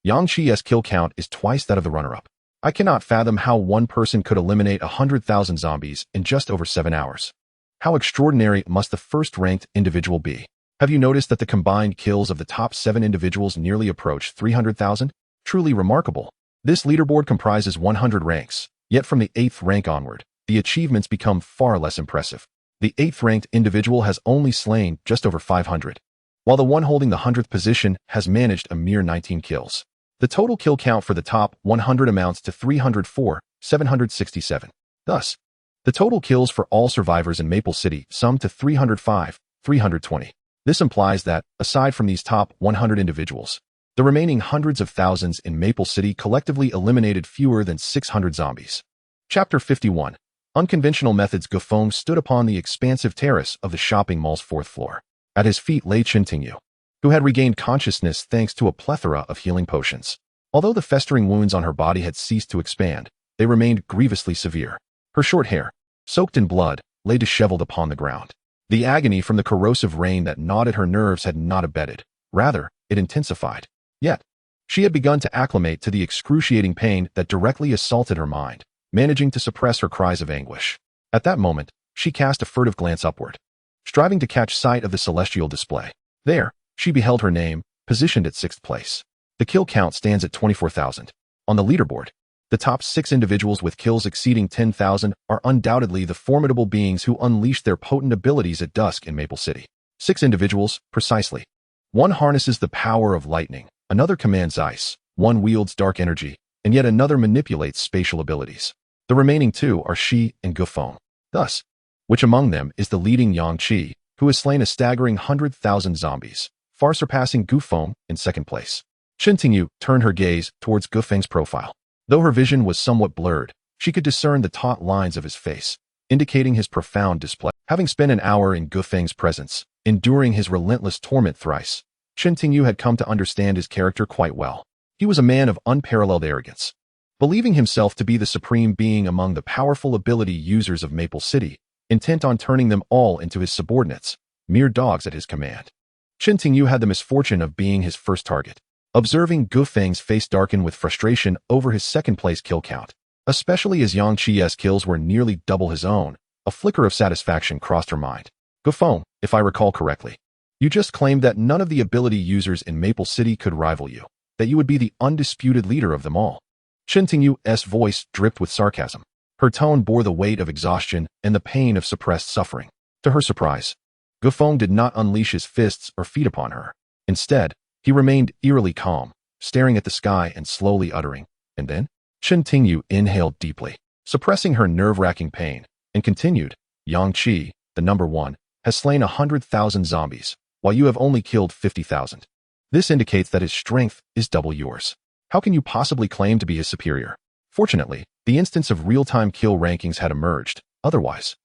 Yang Qi's kill count is twice that of the runner-up. I cannot fathom how one person could eliminate 100,000 zombies in just over 7 hours. How extraordinary must the first-ranked individual be? Have you noticed that the combined kills of the top 7 individuals nearly approach 300,000? Truly remarkable. This leaderboard comprises 100 ranks, yet from the 8th rank onward, the achievements become far less impressive. The 8th-ranked individual has only slain just over 500, while the one holding the 100th position has managed a mere 19 kills. The total kill count for the top 100 amounts to 304, 767. Thus, the total kills for all survivors in Maple City sum to 305, 320. This implies that, aside from these top 100 individuals, the remaining hundreds of thousands in Maple City collectively eliminated fewer than 600 zombies. Chapter 51. Unconventional Methods. Gufeng stood upon the expansive terrace of the shopping mall's 4th floor. At his feet lay Chen Tingyu, who had regained consciousness thanks to a plethora of healing potions. Although the festering wounds on her body had ceased to expand, they remained grievously severe. Her short hair, soaked in blood, lay disheveled upon the ground. The agony from the corrosive rain that gnawed at her nerves had not abated. Rather, it intensified. Yet, she had begun to acclimate to the excruciating pain that directly assaulted her mind, managing to suppress her cries of anguish. At that moment, she cast a furtive glance upward, striving to catch sight of the celestial display. There, she beheld her name, positioned at 6th place. The kill count stands at 24,000. On the leaderboard, the top 6 individuals with kills exceeding 10,000 are undoubtedly the formidable beings who unleashed their potent abilities at dusk in Maple City. 6 individuals, precisely. One harnesses the power of lightning, another commands ice, one wields dark energy, and yet another manipulates spatial abilities. The remaining 2 are Shi and Gufeng. Thus, which among them is the leading Yang Qi, who has slain a staggering 100,000 zombies, far surpassing Gufeng in 2nd place. Chen Tingyu turned her gaze towards Gufeng's profile. Though her vision was somewhat blurred, she could discern the taut lines of his face, indicating his profound displeasure. Having spent an hour in Gufeng's presence, enduring his relentless torment thrice, Chen Tingyu had come to understand his character quite well. He was a man of unparalleled arrogance. Believing himself to be the supreme being among the powerful ability users of Maple City, intent on turning them all into his subordinates, mere dogs at his command. Chen Tingyu had the misfortune of being his first target. Observing Gufeng's face darken with frustration over his 2nd-place kill count, Especially as Yang Chi's kills were nearly double his own, a flicker of satisfaction crossed her mind. Gufeng, if I recall correctly, you just claimed that none of the ability users in Maple City could rival you, that you would be the undisputed leader of them all. Chen Tingyu's voice dripped with sarcasm. Her tone bore the weight of exhaustion and the pain of suppressed suffering. To her surprise, Gufeng did not unleash his fists or feet upon her. Instead, he remained eerily calm, staring at the sky and slowly uttering, and then? Chen Tingyu inhaled deeply, suppressing her nerve-wracking pain, and continued, Yang Chi, the number one, has slain 100,000 zombies, while you have only killed 50,000. This indicates that his strength is double yours. How can you possibly claim to be his superior? Fortunately, the instance of real-time kill rankings had emerged. Otherwise,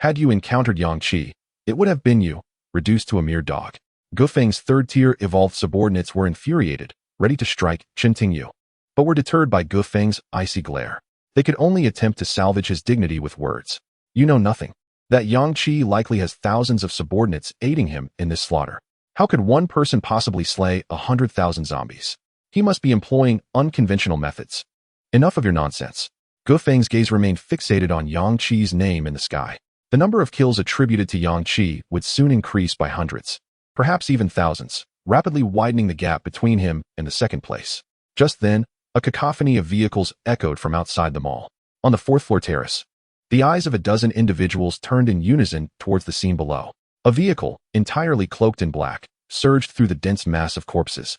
had you encountered Yang Chi, it would have been you, reduced to a mere dog. Gufeng's third-tier evolved subordinates were infuriated, ready to strike Chen Tingyu, but were deterred by Gufeng's icy glare. They could only attempt to salvage his dignity with words. You know nothing. That Yang Chi likely has thousands of subordinates aiding him in this slaughter. How could one person possibly slay 100,000 zombies? He must be employing unconventional methods. Enough of your nonsense. Gufeng's gaze remained fixated on Yang Chi's name in the sky. The number of kills attributed to Yang Chi would soon increase by hundreds, perhaps even thousands, rapidly widening the gap between him and the second place. Just then, a cacophony of vehicles echoed from outside the mall. On the fourth-floor terrace, the eyes of a dozen individuals turned in unison towards the scene below. A vehicle, entirely cloaked in black, surged through the dense mass of corpses,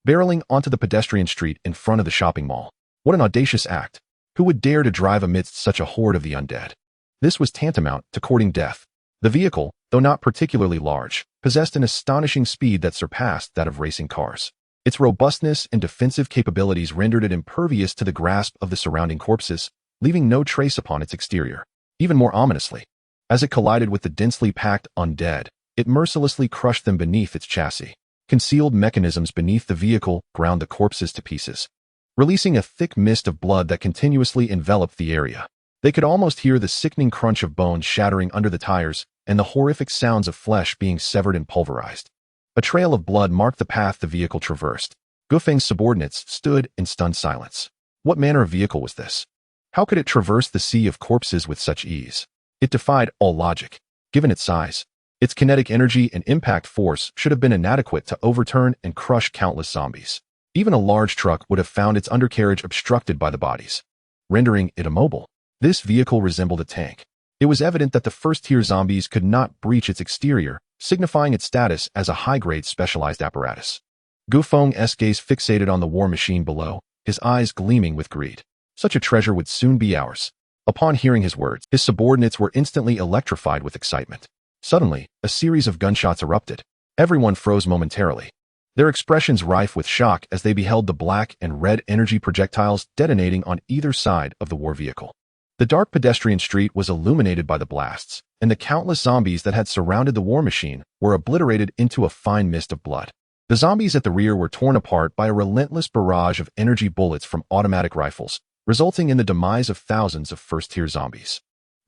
barreling onto the pedestrian street in front of the shopping mall. What an audacious act! Who would dare to drive amidst such a horde of the undead? This was tantamount to courting death. The vehicle, though not particularly large, possessed an astonishing speed that surpassed that of racing cars. Its robustness and defensive capabilities rendered it impervious to the grasp of the surrounding corpses, leaving no trace upon its exterior. Even more ominously, as it collided with the densely packed undead, it mercilessly crushed them beneath its chassis. Concealed mechanisms beneath the vehicle ground the corpses to pieces, releasing a thick mist of blood that continuously enveloped the area. They could almost hear the sickening crunch of bones shattering under the tires and the horrific sounds of flesh being severed and pulverized. A trail of blood marked the path the vehicle traversed. Gufeng's subordinates stood in stunned silence. What manner of vehicle was this? How could it traverse the sea of corpses with such ease? It defied all logic. Given its size, its kinetic energy and impact force should have been inadequate to overturn and crush countless zombies. Even a large truck would have found its undercarriage obstructed by the bodies, rendering it immobile. This vehicle resembled a tank. It was evident that the first-tier zombies could not breach its exterior, signifying its status as a high-grade specialized apparatus. Gufeng's gaze fixated on the war machine below, his eyes gleaming with greed. Such a treasure would soon be ours. Upon hearing his words, his subordinates were instantly electrified with excitement. Suddenly, a series of gunshots erupted. Everyone froze momentarily, their expressions rife with shock as they beheld the black and red energy projectiles detonating on either side of the war vehicle. The dark pedestrian street was illuminated by the blasts, and the countless zombies that had surrounded the war machine were obliterated into a fine mist of blood. The zombies at the rear were torn apart by a relentless barrage of energy bullets from automatic rifles, resulting in the demise of thousands of first-tier zombies.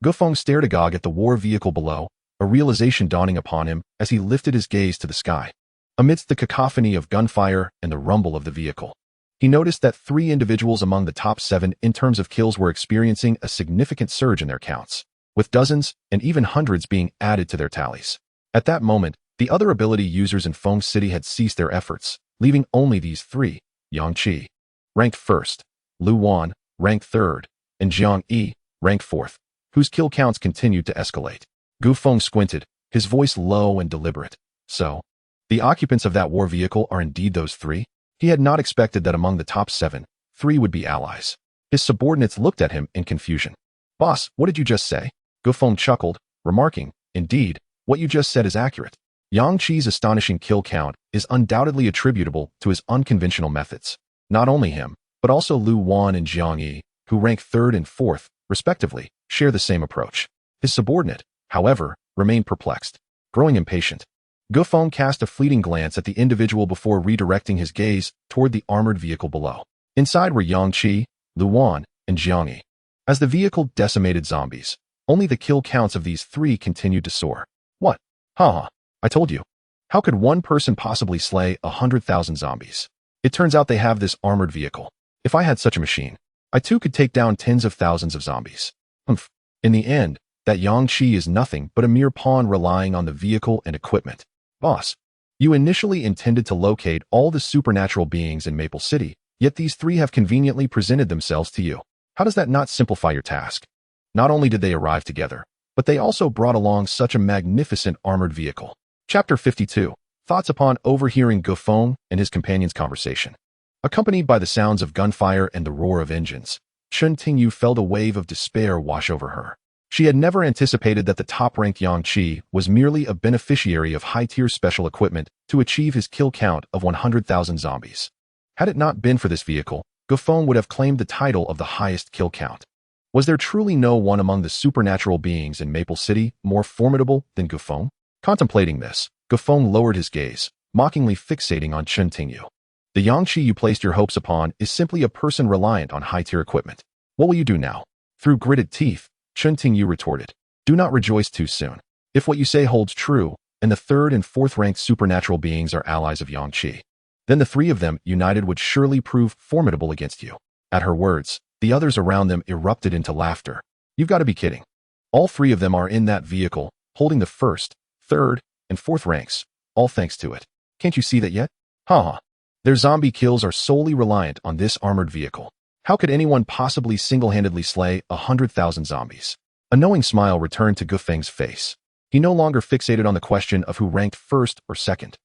Gufeng stared agog at the war vehicle below, a realization dawning upon him as he lifted his gaze to the sky. Amidst the cacophony of gunfire and the rumble of the vehicle, he noticed that 3 individuals among the top 7 in terms of kills were experiencing a significant surge in their counts, with dozens and even hundreds being added to their tallies. At that moment, the other ability users in Feng City had ceased their efforts, leaving only these 3, Yang Chi, ranked 1st, Lu Wan, ranked 3rd, and Jiang Yi, ranked 4th, whose kill counts continued to escalate. Gufeng squinted, his voice low and deliberate. So, the occupants of that war vehicle are indeed those 3? He had not expected that among the top 7, 3 would be allies. His subordinates looked at him in confusion. Boss, what did you just say? Gufeng chuckled, remarking, indeed, what you just said is accurate. Yang Chi's astonishing kill count is undoubtedly attributable to his unconventional methods. Not only him, but also Lu Wan and Jiang Yi, who rank 3rd and 4th, respectively, share the same approach. His subordinate, however, remained perplexed, growing impatient. Gufeng cast a fleeting glance at the individual before redirecting his gaze toward the armored vehicle below. Inside were Yang Chi, Lu Wan, and Jiang Yi. As the vehicle decimated zombies, only the kill counts of these 3 continued to soar. What? Ha! I told you. How could one person possibly slay 100,000 zombies? It turns out they have this armored vehicle. If I had such a machine, I too could take down tens of thousands of zombies. Humph. In the end, that Yang Qi is nothing but a mere pawn relying on the vehicle and equipment. Boss, you initially intended to locate all the supernatural beings in Maple City, yet these three have conveniently presented themselves to you. How does that not simplify your task? Not only did they arrive together, but they also brought along such a magnificent armored vehicle. Chapter 52. Thoughts upon overhearing Gufeng and his companion's conversation. Accompanied by the sounds of gunfire and the roar of engines, Chen Tingyu felt a wave of despair wash over her. She had never anticipated that the top-ranked Yang Qi was merely a beneficiary of high-tier special equipment to achieve his kill count of 100,000 zombies. Had it not been for this vehicle, Gufeng would have claimed the title of the highest kill count. Was there truly no one among the supernatural beings in Maple City more formidable than Gufeng? Contemplating this, Gufeng lowered his gaze, mockingly fixating on Chen Tingyu. The Yang Qi you placed your hopes upon is simply a person reliant on high-tier equipment. What will you do now? Through gritted teeth, Chen Tingyu retorted, do not rejoice too soon. If what you say holds true, and the third and fourth-ranked supernatural beings are allies of Yang Qi, then the three of them united would surely prove formidable against you. At her words, the others around them erupted into laughter. You've got to be kidding. All three of them are in that vehicle, holding the first, third, and fourth ranks, all thanks to it. Can't you see that yet? Ha! Their zombie kills are solely reliant on this armored vehicle. How could anyone possibly single-handedly slay 100,000 zombies? A knowing smile returned to Gufeng's face. He no longer fixated on the question of who ranked first or second.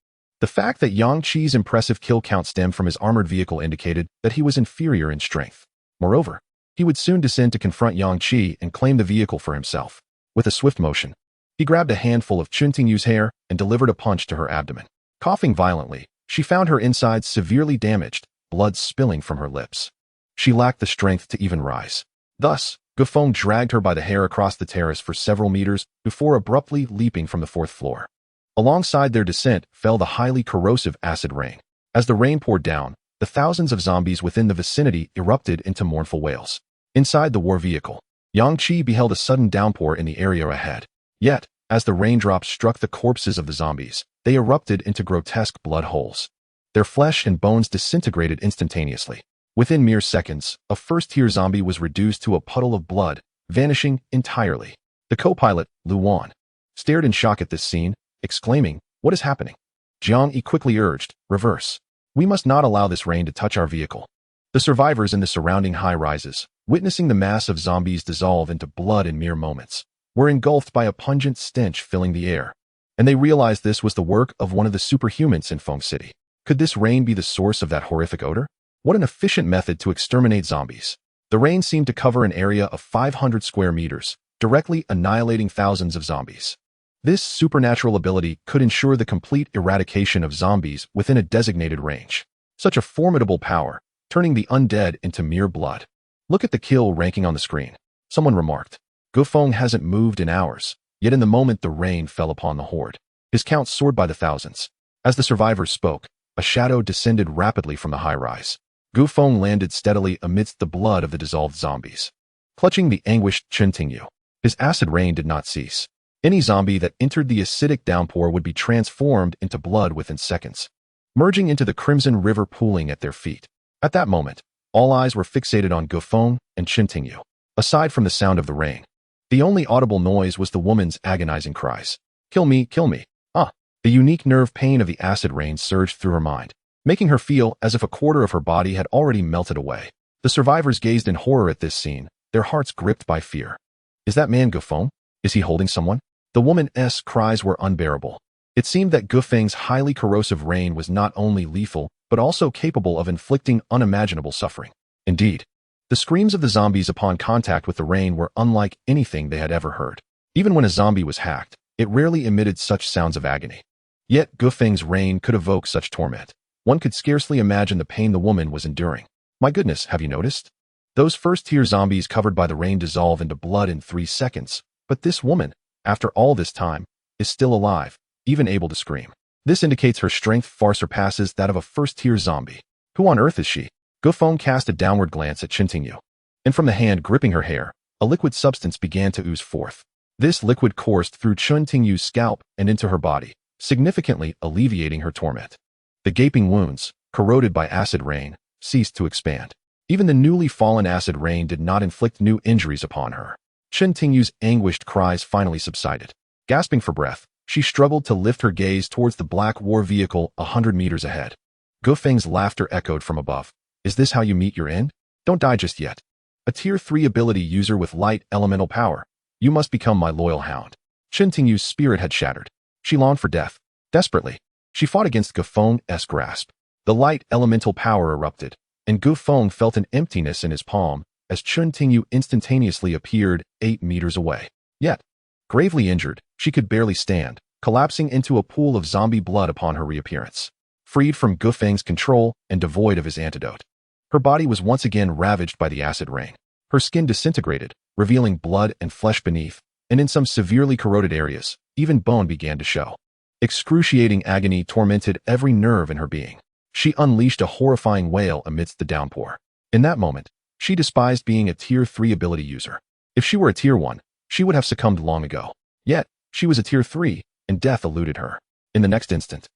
The fact that Yang Qi's impressive kill count stemmed from his armored vehicle indicated that he was inferior in strength. Moreover, he would soon descend to confront Yang Qi and claim the vehicle for himself. With a swift motion, he grabbed a handful of Chen Tingyu's hair and delivered a punch to her abdomen. Coughing violently, she found her insides severely damaged, blood spilling from her lips. She lacked the strength to even rise. Thus, Gufeng dragged her by the hair across the terrace for several meters before abruptly leaping from the fourth floor. Alongside their descent fell the highly corrosive acid rain. As the rain poured down, the thousands of zombies within the vicinity erupted into mournful wails. Inside the war vehicle, Yang Qi beheld a sudden downpour in the area ahead. Yet, as the raindrops struck the corpses of the zombies, they erupted into grotesque blood holes. Their flesh and bones disintegrated instantaneously. Within mere seconds, a first-tier zombie was reduced to a puddle of blood, vanishing entirely. The co-pilot, Lu Wan, stared in shock at this scene, exclaiming, "What is happening?" Jiang Yi quickly urged, "Reverse. We must not allow this rain to touch our vehicle." The survivors in the surrounding high-rises, witnessing the mass of zombies dissolve into blood in mere moments, were engulfed by a pungent stench filling the air, and they realized this was the work of one of the superhumans in Feng City. Could this rain be the source of that horrific odor? What an efficient method to exterminate zombies. The rain seemed to cover an area of 500 square meters, directly annihilating thousands of zombies. This supernatural ability could ensure the complete eradication of zombies within a designated range. Such a formidable power, turning the undead into mere blood. Look at the kill ranking on the screen. Someone remarked. Gufeng hasn't moved in hours, yet in the moment the rain fell upon the horde. His count soared by the thousands. As the survivors spoke, a shadow descended rapidly from the high-rise. Gufeng landed steadily amidst the blood of the dissolved zombies. Clutching the anguished Chen Tingyu, his acid rain did not cease. Any zombie that entered the acidic downpour would be transformed into blood within seconds, merging into the crimson river pooling at their feet. At that moment, all eyes were fixated on Gufeng and Chen Tingyu. Aside from the sound of the rain, the only audible noise was the woman's agonizing cries. "Kill me, kill me." The unique nerve pain of the acid rain surged through her mind, making her feel as if a quarter of her body had already melted away. The survivors gazed in horror at this scene, their hearts gripped by fear. Is that man Gufeng? Is he holding someone? The woman's cries were unbearable. It seemed that Gufeng's highly corrosive rain was not only lethal, but also capable of inflicting unimaginable suffering. Indeed, the screams of the zombies upon contact with the rain were unlike anything they had ever heard. Even when a zombie was hacked, it rarely emitted such sounds of agony. Yet Gufeng's rain could evoke such torment. One could scarcely imagine the pain the woman was enduring. My goodness, have you noticed? Those first-tier zombies covered by the rain dissolve into blood in 3 seconds. But this woman, after all this time, is still alive, even able to scream. This indicates her strength far surpasses that of a first-tier zombie. Who on earth is she? Gufeng cast a downward glance at Chen Tingyu, and from the hand gripping her hair, a liquid substance began to ooze forth. This liquid coursed through Chen Tingyu's scalp and into her body, significantly alleviating her torment. The gaping wounds, corroded by acid rain, ceased to expand. Even the newly fallen acid rain did not inflict new injuries upon her. Chen Tingyu's anguished cries finally subsided. Gasping for breath, she struggled to lift her gaze towards the black war vehicle 100 meters ahead. Gu Feng's laughter echoed from above. Is this how you meet your end? Don't die just yet. A Tier 3 ability user with light elemental power. You must become my loyal hound. Chen Tingyu's spirit had shattered. She longed for death. Desperately, she fought against Gu Feng's grasp. The light elemental power erupted, and Gu Feng felt an emptiness in his palm as Chen Tingyu instantaneously appeared 8 meters away. Yet, gravely injured, she could barely stand, collapsing into a pool of zombie blood upon her reappearance. Freed from Gu Feng's control and devoid of his antidote, her body was once again ravaged by the acid rain. Her skin disintegrated, revealing blood and flesh beneath, and in some severely corroded areas, even bone began to show. Excruciating agony tormented every nerve in her being. She unleashed a horrifying wail amidst the downpour. In that moment, she despised being a Tier 3 ability user. If she were a Tier 1, she would have succumbed long ago. Yet, she was a Tier 3, and death eluded her. In the next instant,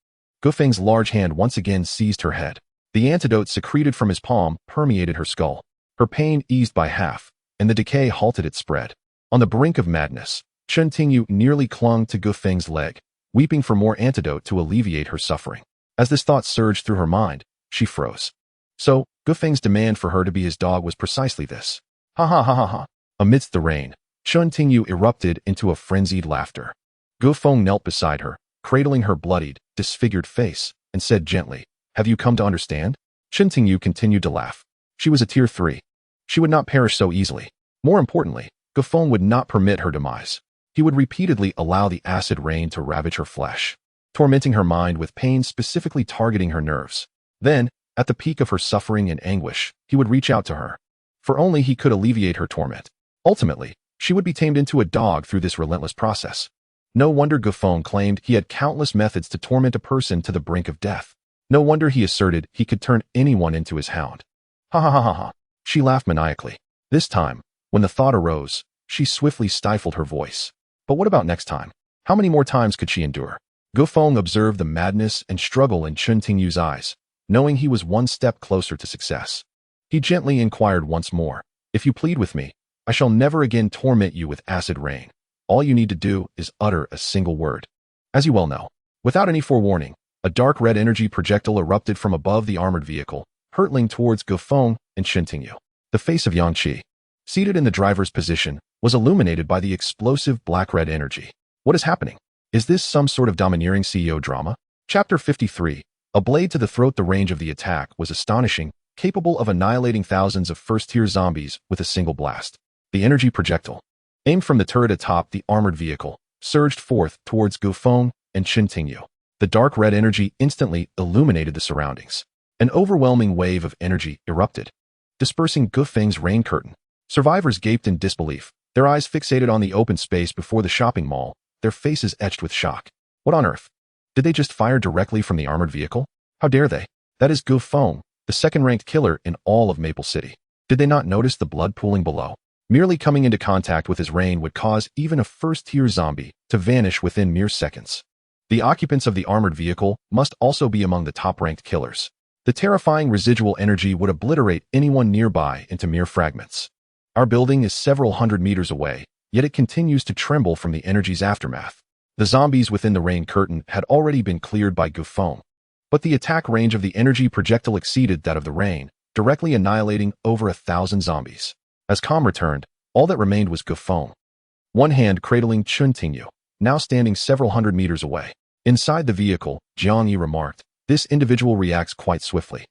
Gu Feng's large hand once again seized her head. The antidote secreted from his palm permeated her skull. Her pain eased by half, and the decay halted its spread. On the brink of madness, Chen Tingyu nearly clung to Gu Feng's leg, weeping for more antidote to alleviate her suffering. As this thought surged through her mind, she froze. So, Gu Feng's demand for her to be his dog was precisely this. Ha ha ha ha ha. Amidst the rain, Chen Tingyu erupted into a frenzied laughter. Gu Feng knelt beside her, cradling her bloodied, disfigured face, and said gently, "Have you come to understand?" Chen Tingyu continued to laugh. She was a Tier 3. She would not perish so easily. More importantly, Gu Feng would not permit her demise. He would repeatedly allow the acid rain to ravage her flesh, tormenting her mind with pain specifically targeting her nerves. Then, at the peak of her suffering and anguish, he would reach out to her. For only he could alleviate her torment. Ultimately, she would be tamed into a dog through this relentless process. No wonder Gu Feng claimed he had countless methods to torment a person to the brink of death. No wonder he asserted he could turn anyone into his hound. Ha ha ha ha ha. She laughed maniacally. This time, when the thought arose, she swiftly stifled her voice. But what about next time? How many more times could she endure? Gu Feng observed the madness and struggle in Chen Tingyu's eyes, knowing he was one step closer to success. He gently inquired once more, "If you plead with me, I shall never again torment you with acid rain. All you need to do is utter a single word." As you well know, without any forewarning, a dark red energy projectile erupted from above the armored vehicle, hurtling towards Gu Feng and Chen Tingyu. The face of Yang Qi, seated in the driver's position, was illuminated by the explosive black-red energy. What is happening? Is this some sort of domineering CEO drama? Chapter 53. A blade to the throat. The range of the attack was astonishing, capable of annihilating thousands of first-tier zombies with a single blast. The energy projectile, aimed from the turret atop the armored vehicle, surged forth towards Gu Feng and Chen Tingyu. The dark red energy instantly illuminated the surroundings. An overwhelming wave of energy erupted, dispersing Gu Feng's rain curtain. Survivors gaped in disbelief, their eyes fixated on the open space before the shopping mall, their faces etched with shock. What on earth? Did they just fire directly from the armored vehicle? How dare they? That is Gu Feng, the second-ranked killer in all of Maple City. Did they not notice the blood pooling below? Merely coming into contact with his rain would cause even a first-tier zombie to vanish within mere seconds. The occupants of the armored vehicle must also be among the top-ranked killers. The terrifying residual energy would obliterate anyone nearby into mere fragments. Our building is several hundred meters away, yet it continues to tremble from the energy's aftermath. The zombies within the rain curtain had already been cleared by Gu Feng, but the attack range of the energy projectile exceeded that of the rain, directly annihilating over 1,000 zombies. As calm returned, all that remained was Gu Feng, one hand cradling Chen Tingyu, now standing several hundred meters away. Inside the vehicle, Jiang Yi remarked, "This individual reacts quite swiftly.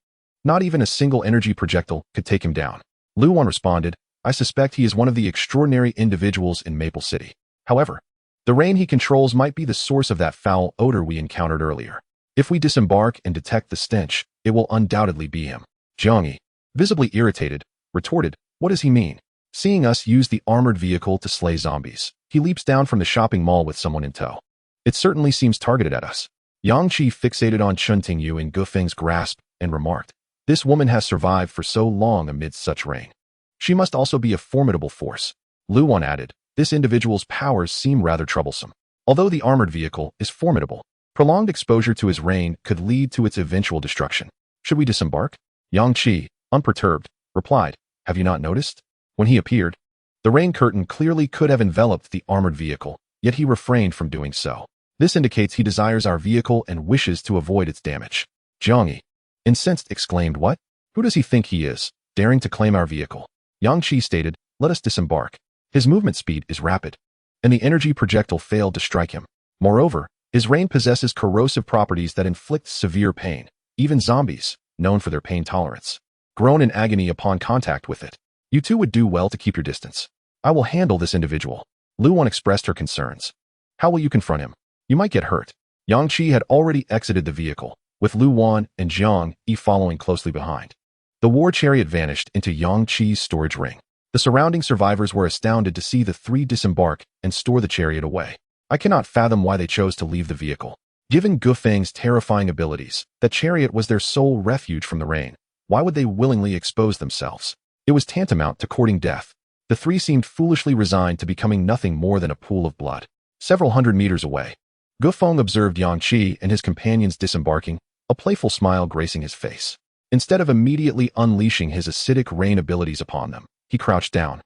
Not even a single energy projectile could take him down." Lu Wan responded, "I suspect he is one of the extraordinary individuals in Maple City. However, the rain he controls might be the source of that foul odor we encountered earlier. If we disembark and detect the stench, it will undoubtedly be him." Jiang Yi, visibly irritated, retorted, "What does he mean? Seeing us use the armored vehicle to slay zombies, he leaps down from the shopping mall with someone in tow. It certainly seems targeted at us." Yang Qi fixated on Chen Tingyu in Gu Feng's grasp and remarked, "This woman has survived for so long amidst such rain. She must also be a formidable force." Lu Wan added, "This individual's powers seem rather troublesome. Although the armored vehicle is formidable, prolonged exposure to his rain could lead to its eventual destruction. Should we disembark?" Yang Qi, unperturbed, replied, "Have you not noticed?" When he appeared, the rain curtain clearly could have enveloped the armored vehicle, yet he refrained from doing so. This indicates he desires our vehicle and wishes to avoid its damage. Jiang Yi, incensed, exclaimed, "What? Who does he think he is, daring to claim our vehicle?" Yang Qi stated, "Let us disembark." His movement speed is rapid, and the energy projectile failed to strike him. Moreover, his rain possesses corrosive properties that inflict severe pain. Even zombies, known for their pain tolerance, groan in agony upon contact with it. You two would do well to keep your distance. I will handle this individual. Lu Wan expressed her concerns. How will you confront him? You might get hurt. Yang Qi had already exited the vehicle, with Lu Wan and Jiang Yi following closely behind. The war chariot vanished into Yang Qi's storage ring. The surrounding survivors were astounded to see the three disembark and store the chariot away. I cannot fathom why they chose to leave the vehicle. Given Gufeng's terrifying abilities, that chariot was their sole refuge from the rain. Why would they willingly expose themselves? It was tantamount to courting death. The three seemed foolishly resigned to becoming nothing more than a pool of blood. Several hundred meters away, Gufeng observed Yang Qi and his companions disembarking, a playful smile gracing his face. Instead of immediately unleashing his acidic rain abilities upon them, he crouched down,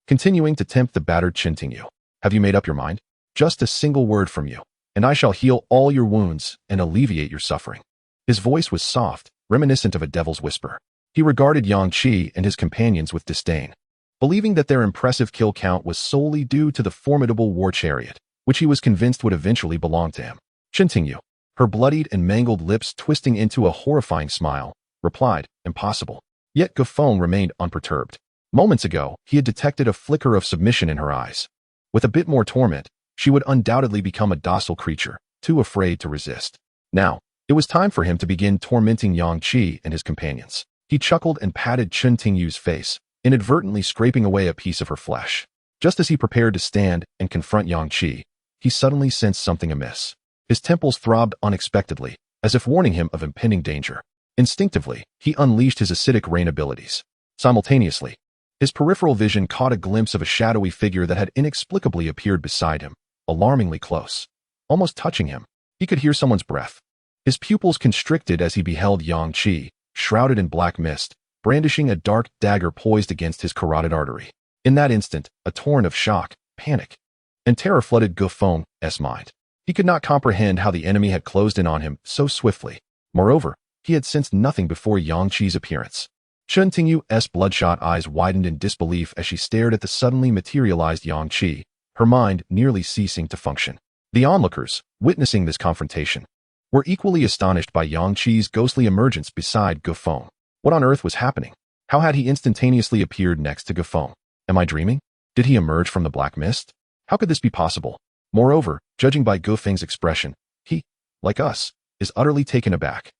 continuing to tempt the battered Chen Tingyu. Have you made up your mind? Just a single word from you, and I shall heal all your wounds and alleviate your suffering. His voice was soft, reminiscent of a devil's whisper. He regarded Yang Qi and his companions with disdain, believing that their impressive kill count was solely due to the formidable war chariot, which he was convinced would eventually belong to him. Chen Tingyu, her bloodied and mangled lips twisting into a horrifying smile, replied, "Impossible." Yet Gufeng remained unperturbed. Moments ago, he had detected a flicker of submission in her eyes. With a bit more torment, she would undoubtedly become a docile creature, too afraid to resist. Now, it was time for him to begin tormenting Yang Qi and his companions. He chuckled and patted Chen Tingyu's face, inadvertently scraping away a piece of her flesh. Just as he prepared to stand and confront Yang Qi, he suddenly sensed something amiss. His temples throbbed unexpectedly, as if warning him of impending danger. Instinctively, he unleashed his acidic rain abilities. Simultaneously, his peripheral vision caught a glimpse of a shadowy figure that had inexplicably appeared beside him, alarmingly close. Almost touching him, he could hear someone's breath. His pupils constricted as he beheld Yang Qi, shrouded in black mist, brandishing a dark dagger poised against his carotid artery. In that instant, a torrent of shock, panic, and terror flooded Gufeng's mind. He could not comprehend how the enemy had closed in on him so swiftly. Moreover, he had sensed nothing before Yang Qi's appearance. Chen Tingyu's bloodshot eyes widened in disbelief as she stared at the suddenly materialized Yang Qi, her mind nearly ceasing to function. The onlookers, witnessing this confrontation, were equally astonished by Yang Qi's ghostly emergence beside Gufeng. What on earth was happening? How had he instantaneously appeared next to Gufeng? Am I dreaming? Did he emerge from the black mist? How could this be possible? Moreover, judging by Gufeng's expression, he, like us, is utterly taken aback.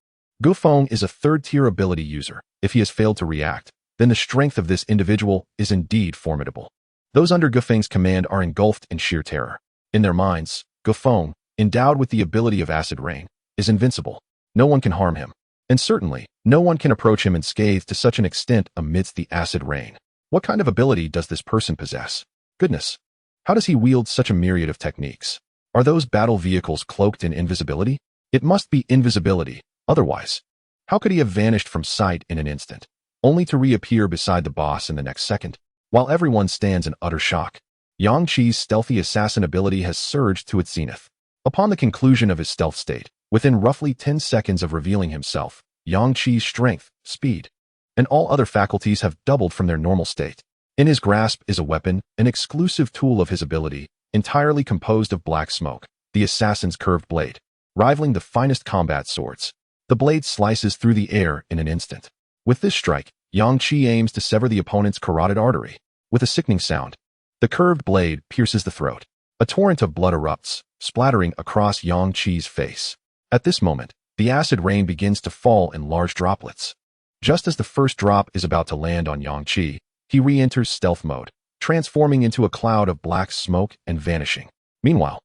Gufeng is a third-tier ability user. If he has failed to react, then the strength of this individual is indeed formidable. Those under Gufeng's command are engulfed in sheer terror. In their minds, Gufeng, endowed with the ability of acid rain, is invincible. No one can harm him. And certainly, no one can approach him unscathed to such an extent amidst the acid rain. What kind of ability does this person possess? Goodness! How does he wield such a myriad of techniques? Are those battle vehicles cloaked in invisibility? It must be invisibility, otherwise, how could he have vanished from sight in an instant, only to reappear beside the boss in the next second, while everyone stands in utter shock? Yang Qi's stealthy assassin ability has surged to its zenith. Upon the conclusion of his stealth state, within roughly 10 seconds of revealing himself, Yang Qi's strength, speed, and all other faculties have doubled from their normal state. In his grasp is a weapon, an exclusive tool of his ability, entirely composed of black smoke, the assassin's curved blade, rivaling the finest combat swords. The blade slices through the air in an instant. With this strike, Yang Qi aims to sever the opponent's carotid artery. With a sickening sound, the curved blade pierces the throat. A torrent of blood erupts, splattering across Yang Qi's face. At this moment, the acid rain begins to fall in large droplets. Just as the first drop is about to land on Yang Qi, he re-enters stealth mode, transforming into a cloud of black smoke and vanishing. Meanwhile,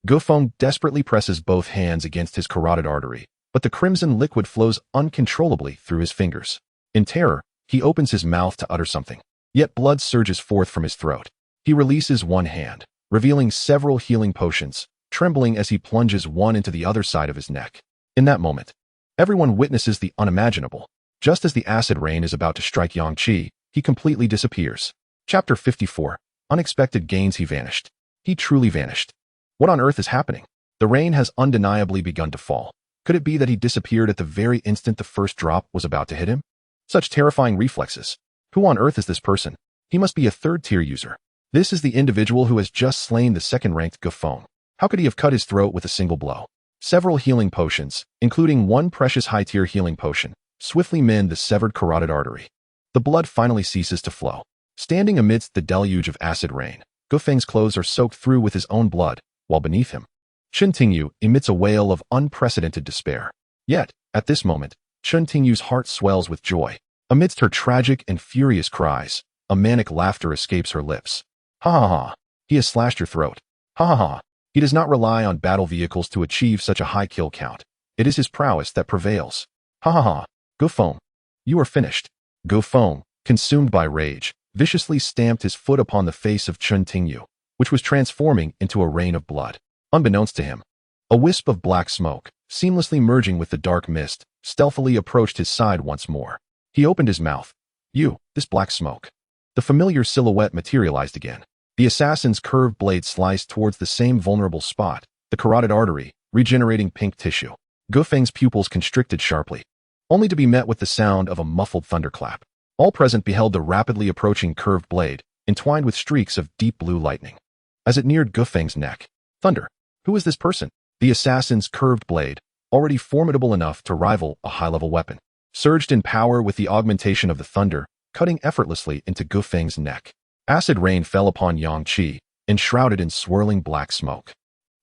Gufeng desperately presses both hands against his carotid artery, but the crimson liquid flows uncontrollably through his fingers. In terror, he opens his mouth to utter something, yet blood surges forth from his throat. He releases one hand, revealing several healing potions, trembling as he plunges one into the other side of his neck. In that moment, everyone witnesses the unimaginable. Just as the acid rain is about to strike Yang Qi, he completely disappears. Chapter 54. Unexpected gains. He vanished. He truly vanished. What on earth is happening? The rain has undeniably begun to fall. Could it be that he disappeared at the very instant the first drop was about to hit him? Such terrifying reflexes. Who on earth is this person? He must be a third-tier user. This is the individual who has just slain the second-ranked Gufeng. How could he have cut his throat with a single blow? Several healing potions, including one precious high-tier healing potion, swiftly mend the severed carotid artery. The blood finally ceases to flow. Standing amidst the deluge of acid rain, Gufeng's clothes are soaked through with his own blood, while beneath him, Chen Tingyu emits a wail of unprecedented despair. Yet, at this moment, Chen Tingyu's heart swells with joy. Amidst her tragic and furious cries, a manic laughter escapes her lips. Ha ha ha! He has slashed your throat. Ha ha ha! He does not rely on battle vehicles to achieve such a high kill count. It is his prowess that prevails. Ha ha ha! Gufeng, you are finished. Gufeng, consumed by rage, viciously stamped his foot upon the face of Chen Tingyu, which was transforming into a rain of blood. Unbeknownst to him, a wisp of black smoke, seamlessly merging with the dark mist, stealthily approached his side once more. He opened his mouth. You, this black smoke. The familiar silhouette materialized again. The assassin's curved blade sliced towards the same vulnerable spot, the carotid artery, regenerating pink tissue. Gufeng's pupils constricted sharply, only to be met with the sound of a muffled thunderclap. All present beheld the rapidly approaching curved blade, entwined with streaks of deep blue lightning. As it neared Gufeng's neck, thunder! Who is this person? The assassin's curved blade, already formidable enough to rival a high-level weapon, surged in power with the augmentation of the thunder, cutting effortlessly into Gufeng's neck. Acid rain fell upon Yang Qi, enshrouded in swirling black smoke.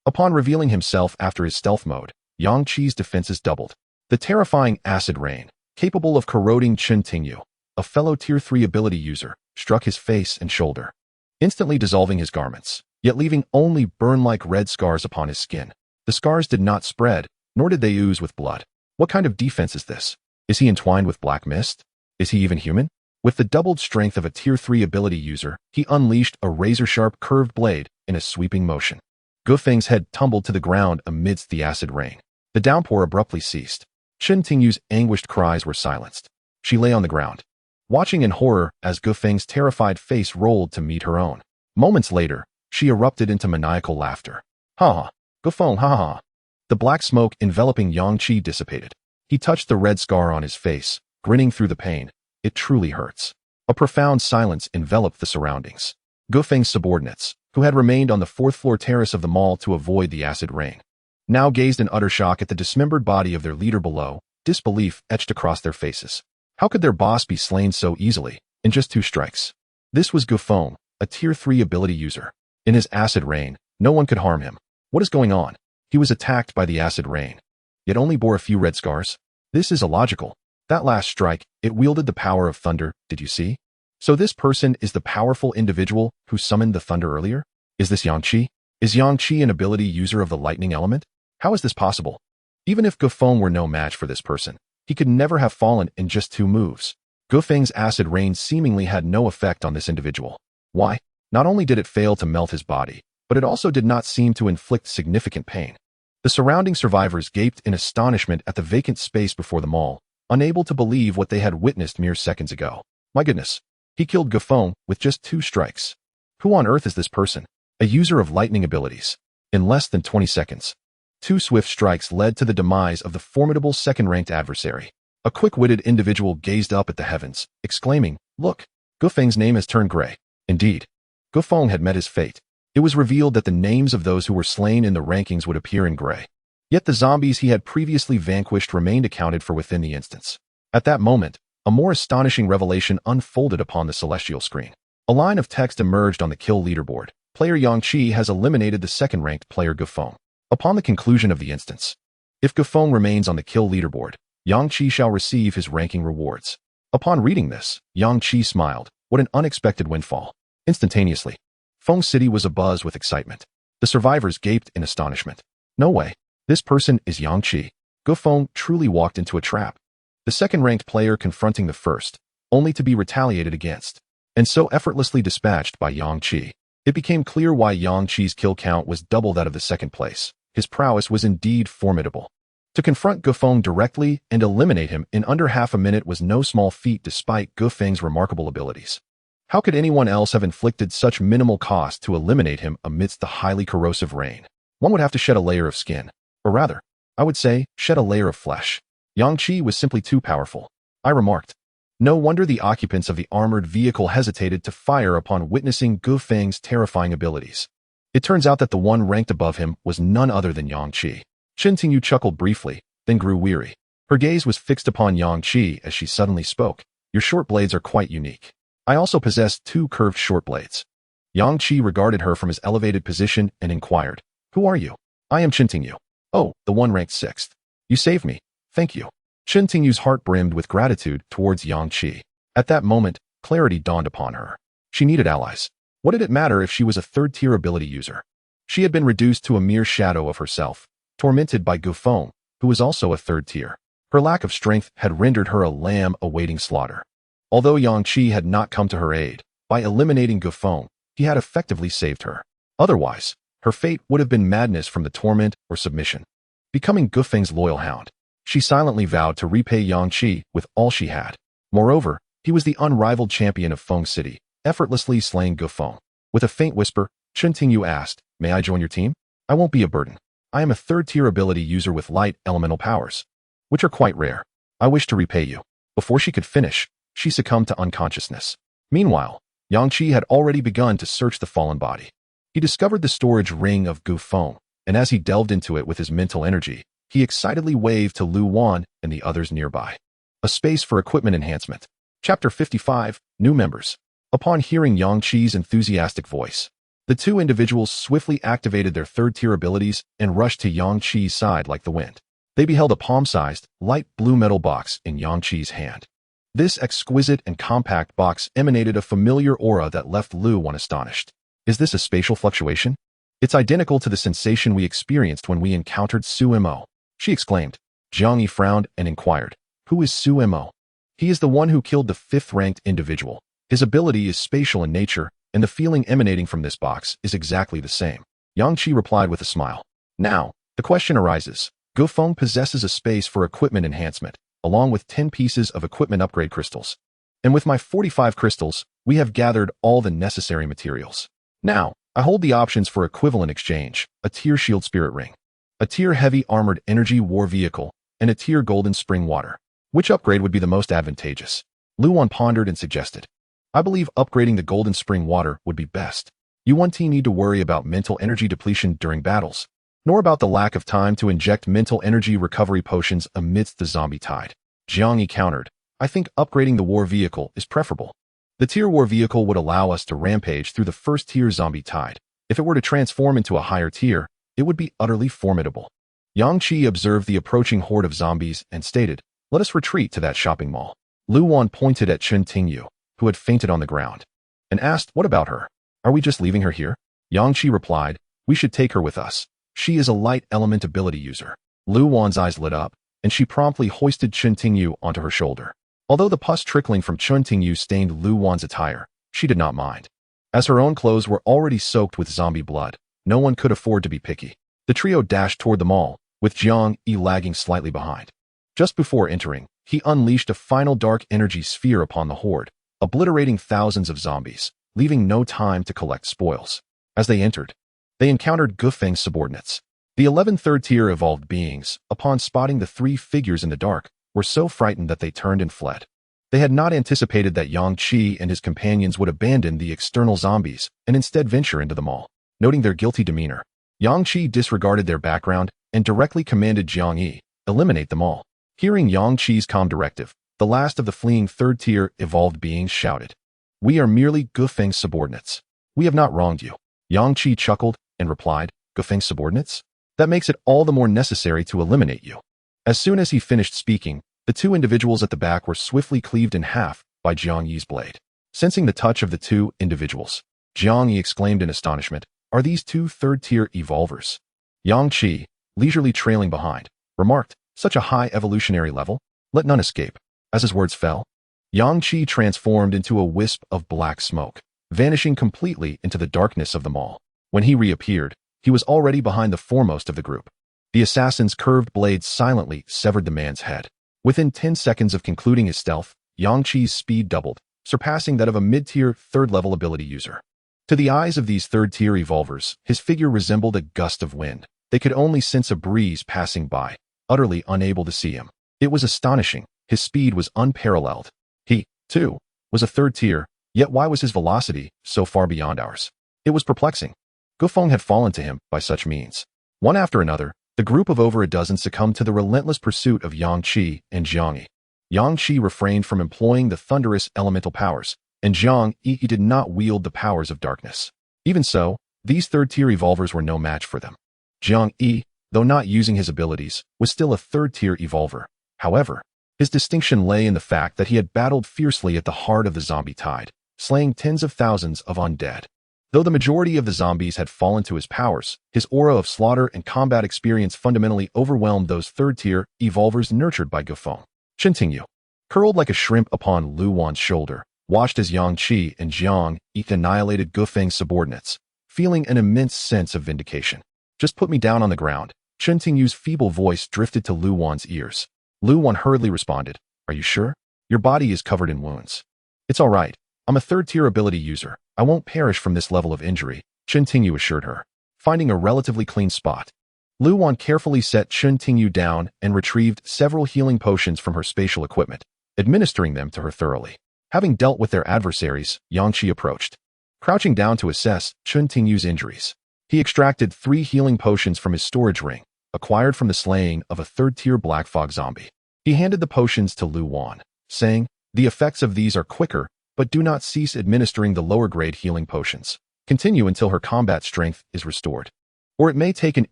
Upon revealing himself after his stealth mode, Yang Qi's defenses doubled. The terrifying acid rain, capable of corroding Chen Tingyu, a fellow Tier 3 ability user, struck his face and shoulder, instantly dissolving his garments, yet leaving only burn-like red scars upon his skin. The scars did not spread, nor did they ooze with blood. What kind of defense is this? Is he entwined with black mist? Is he even human? With the doubled strength of a Tier 3 ability user, he unleashed a razor-sharp curved blade in a sweeping motion. Gufeng's head tumbled to the ground amidst the acid rain. The downpour abruptly ceased. Chen Tingyu's anguished cries were silenced. She lay on the ground, watching in horror as Gufeng's terrified face rolled to meet her own. Moments later, she erupted into maniacal laughter. Ha ha! Gufeng, ha ha! The black smoke enveloping Yang Qi dissipated. He touched the red scar on his face, grinning through the pain. It truly hurts. A profound silence enveloped the surroundings. Gufeng's subordinates, who had remained on the fourth-floor terrace of the mall to avoid the acid rain, now gazed in utter shock at the dismembered body of their leader below, disbelief etched across their faces. How could their boss be slain so easily, in just 2 strikes? This was Gufeng, a Tier 3 ability user. In his acid rain, no one could harm him. What is going on? He was attacked by the acid rain, yet only bore a few red scars. This is illogical. That last strike, it wielded the power of thunder, did you see? So this person is the powerful individual who summoned the thunder earlier? Is this Yang Qi? Is Yang Qi an ability user of the lightning element? How is this possible? Even if Gufeng were no match for this person, he could never have fallen in just 2 moves. Gufeng's acid rain seemingly had no effect on this individual. Why? Not only did it fail to melt his body, but it also did not seem to inflict significant pain. The surrounding survivors gaped in astonishment at the vacant space before the mall, unable to believe what they had witnessed mere seconds ago. My goodness, he killed Gufeng with just 2 strikes. Who on earth is this person? A user of lightning abilities. In less than 20 seconds, 2 swift strikes led to the demise of the formidable second-ranked adversary. A quick-witted individual gazed up at the heavens, exclaiming, "Look, Gufeng's name has turned gray." Indeed, Gufeng had met his fate. It was revealed that the names of those who were slain in the rankings would appear in gray. Yet the zombies he had previously vanquished remained accounted for within the instance. At that moment, a more astonishing revelation unfolded upon the celestial screen. A line of text emerged on the kill leaderboard. Player Yang Qi has eliminated the second-ranked player Gufeng. Upon the conclusion of the instance, if Gufeng remains on the kill leaderboard, Yang Qi shall receive his ranking rewards. Upon reading this, Yang Qi smiled. What an unexpected windfall. Instantaneously, Feng City was abuzz with excitement. The survivors gaped in astonishment. No way. This person is Yang Qi. Gufeng truly walked into a trap. The second-ranked player confronting the first, only to be retaliated against, and so effortlessly dispatched by Yang Qi. It became clear why Yang Qi's kill count was double that of the second place. His prowess was indeed formidable. To confront Gufeng directly and eliminate him in under half a minute was no small feat despite Gufeng's remarkable abilities. How could anyone else have inflicted such minimal cost to eliminate him amidst the highly corrosive rain? One would have to shed a layer of skin. Or rather, I would say, shed a layer of flesh. Yang Qi was simply too powerful, I remarked. No wonder the occupants of the armored vehicle hesitated to fire upon witnessing Gufeng's terrifying abilities. It turns out that the one ranked above him was none other than Yang Qi. Chen Tingyu chuckled briefly, then grew weary. Her gaze was fixed upon Yang Qi as she suddenly spoke. Your short blades are quite unique. I also possess 2 curved short blades. Yang Qi regarded her from his elevated position and inquired, Who are you? I am Chen Tingyu. Oh, the one ranked 6th. You saved me. Thank you. Chen Tingyu's heart brimmed with gratitude towards Yang Qi. At that moment, clarity dawned upon her. She needed allies. What did it matter if she was a 3rd-tier ability user? She had been reduced to a mere shadow of herself, tormented by Gufeng, who was also a 3rd tier. Her lack of strength had rendered her a lamb awaiting slaughter. Although Yang Qi had not come to her aid, by eliminating Gufeng, he had effectively saved her. Otherwise, her fate would have been madness from the torment or submission. Becoming Gufeng's loyal hound, she silently vowed to repay Yang Qi with all she had. Moreover, he was the unrivaled champion of Feng City, effortlessly slaying Gufeng. With a faint whisper, Chen Tingyu asked, May I join your team? I won't be a burden. I am a 3rd-tier ability user with light elemental powers, which are quite rare. I wish to repay you. Before she could finish, she succumbed to unconsciousness. Meanwhile, Yang Qi had already begun to search the fallen body. He discovered the storage ring of Gufeng, and as he delved into it with his mental energy, he excitedly waved to Lu Wan and the others nearby. A space for equipment enhancement. Chapter 55, New Members. Upon hearing Yang Qi's enthusiastic voice, the 2 individuals swiftly activated their 3rd-tier abilities and rushed to Yang Qi's side like the wind. They beheld a palm-sized, light blue metal box in Yang Qi's hand. This exquisite and compact box emanated a familiar aura that left Lu Wan astonished. Is this a spatial fluctuation? It's identical to the sensation we experienced when we encountered Su Mo, she exclaimed. Jiang Yi frowned and inquired, Who is Su Mo? He is the one who killed the 5th-ranked individual. His ability is spatial in nature, and the feeling emanating from this box is exactly the same. Yang Qi replied with a smile. Now, the question arises. Gufeng possesses a space for equipment enhancement, along with 10 pieces of equipment upgrade crystals. And with my 45 crystals, we have gathered all the necessary materials. Now, I hold the options for equivalent exchange, a tier shield spirit ring, a tier heavy armored energy war vehicle, and a tier golden spring water. Which upgrade would be the most advantageous? Lu Wan pondered and suggested. I believe upgrading the golden spring water would be best. You won't need to worry about mental energy depletion during battles, nor about the lack of time to inject mental energy recovery potions amidst the zombie tide. Jiang Yi countered, I think upgrading the war vehicle is preferable. The tier war vehicle would allow us to rampage through the 1st-tier zombie tide. If it were to transform into a higher tier, it would be utterly formidable. Yang Qi observed the approaching horde of zombies and stated, Let us retreat to that shopping mall. Lu Wan pointed at Chen Tingyu, who had fainted on the ground, and asked, What about her? Are we just leaving her here? Yang Qi replied, We should take her with us. She is a light element ability user. Lu Wan's eyes lit up, and she promptly hoisted Chen Tingyu onto her shoulder. Although the pus trickling from Chen Tingyu stained Lu Wan's attire, she did not mind. As her own clothes were already soaked with zombie blood, no one could afford to be picky. The trio dashed toward the mall, with Jiang Yi lagging slightly behind. Just before entering, he unleashed a final dark energy sphere upon the horde, obliterating thousands of zombies, leaving no time to collect spoils. As they entered, they encountered Gufeng's subordinates. The 11 3rd-tier evolved beings, upon spotting the 3 figures in the dark, were so frightened that they turned and fled. They had not anticipated that Yang Qi and his companions would abandon the external zombies and instead venture into the mall. Noting their guilty demeanor, Yang Qi disregarded their background and directly commanded Jiang Yi, eliminate them all. Hearing Yang Qi's calm directive, the last of the fleeing 3rd-tier evolved beings shouted, We are merely Gufeng's subordinates. We have not wronged you. Yang Qi chuckled and replied, Gufeng's subordinates? That makes it all the more necessary to eliminate you. As soon as he finished speaking, the 2 individuals at the back were swiftly cleaved in half by Jiang Yi's blade. Sensing the touch of the 2 individuals, Jiang Yi exclaimed in astonishment, Are these 2 3rd-tier evolvers? Yang Qi, leisurely trailing behind, remarked, Such a high evolutionary level? Let none escape. As his words fell, Yang Qi transformed into a wisp of black smoke, vanishing completely into the darkness of the mall. When he reappeared, he was already behind the foremost of the group. The assassin's curved blade silently severed the man's head. Within 10 seconds of concluding his stealth, Yang Qi's speed doubled, surpassing that of a mid-tier, third-level ability user. To the eyes of these third-tier evolvers, his figure resembled a gust of wind. They could only sense a breeze passing by, utterly unable to see him. It was astonishing. His speed was unparalleled. He, too, was a third tier, yet why was his velocity so far beyond ours? It was perplexing. Gufeng had fallen to him by such means. One after another, the group of over a dozen succumbed to the relentless pursuit of Yang Qi and Jiang Yi. Yang Qi refrained from employing the thunderous elemental powers, and Jiang Yi did not wield the powers of darkness. Even so, these third-tier evolvers were no match for them. Jiang Yi, though not using his abilities, was still a third-tier evolver. However, his distinction lay in the fact that he had battled fiercely at the heart of the zombie tide, slaying tens of thousands of undead. Though the majority of the zombies had fallen to his powers, his aura of slaughter and combat experience fundamentally overwhelmed those third-tier evolvers nurtured by Gufeng. Chen Tingyu, curled like a shrimp upon Lu Wan's shoulder, watched as Yang Qi and Jiang Yi annihilated Gufeng's subordinates, feeling an immense sense of vindication. Just put me down on the ground. Chen Tingyu's feeble voice drifted to Lu Wan's ears. Lu Wan hurriedly responded, "Are you sure? Your body is covered in wounds." "It's all right. I'm a third-tier ability user. I won't perish from this level of injury," Chen Tingyu assured her, finding a relatively clean spot. Lu Wan carefully set Chen Tingyu down and retrieved several healing potions from her spatial equipment, administering them to her thoroughly. Having dealt with their adversaries, Yang Qi approached, crouching down to assess Chen Tingyu's injuries. He extracted 3 healing potions from his storage ring, acquired from the slaying of a third-tier Black Fog zombie. He handed the potions to Lu Wan, saying, "The effects of these are quicker, but do not cease administering the lower-grade healing potions. Continue until her combat strength is restored, or it may take an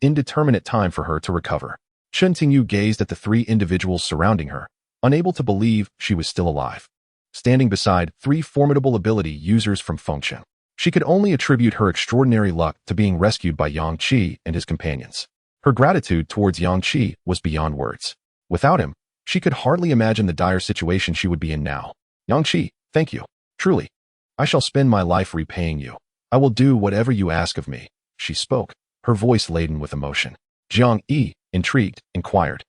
indeterminate time for her to recover." Chen Tingyu gazed at the 3 individuals surrounding her, unable to believe she was still alive. Standing beside 3 formidable ability users from Fengchen, she could only attribute her extraordinary luck to being rescued by Yang Qi and his companions. Her gratitude towards Yang Qi was beyond words. Without him, she could hardly imagine the dire situation she would be in now. "Yang Qi, thank you. Truly, I shall spend my life repaying you. I will do whatever you ask of me," she spoke, her voice laden with emotion. Jiang Yi, intrigued, inquired,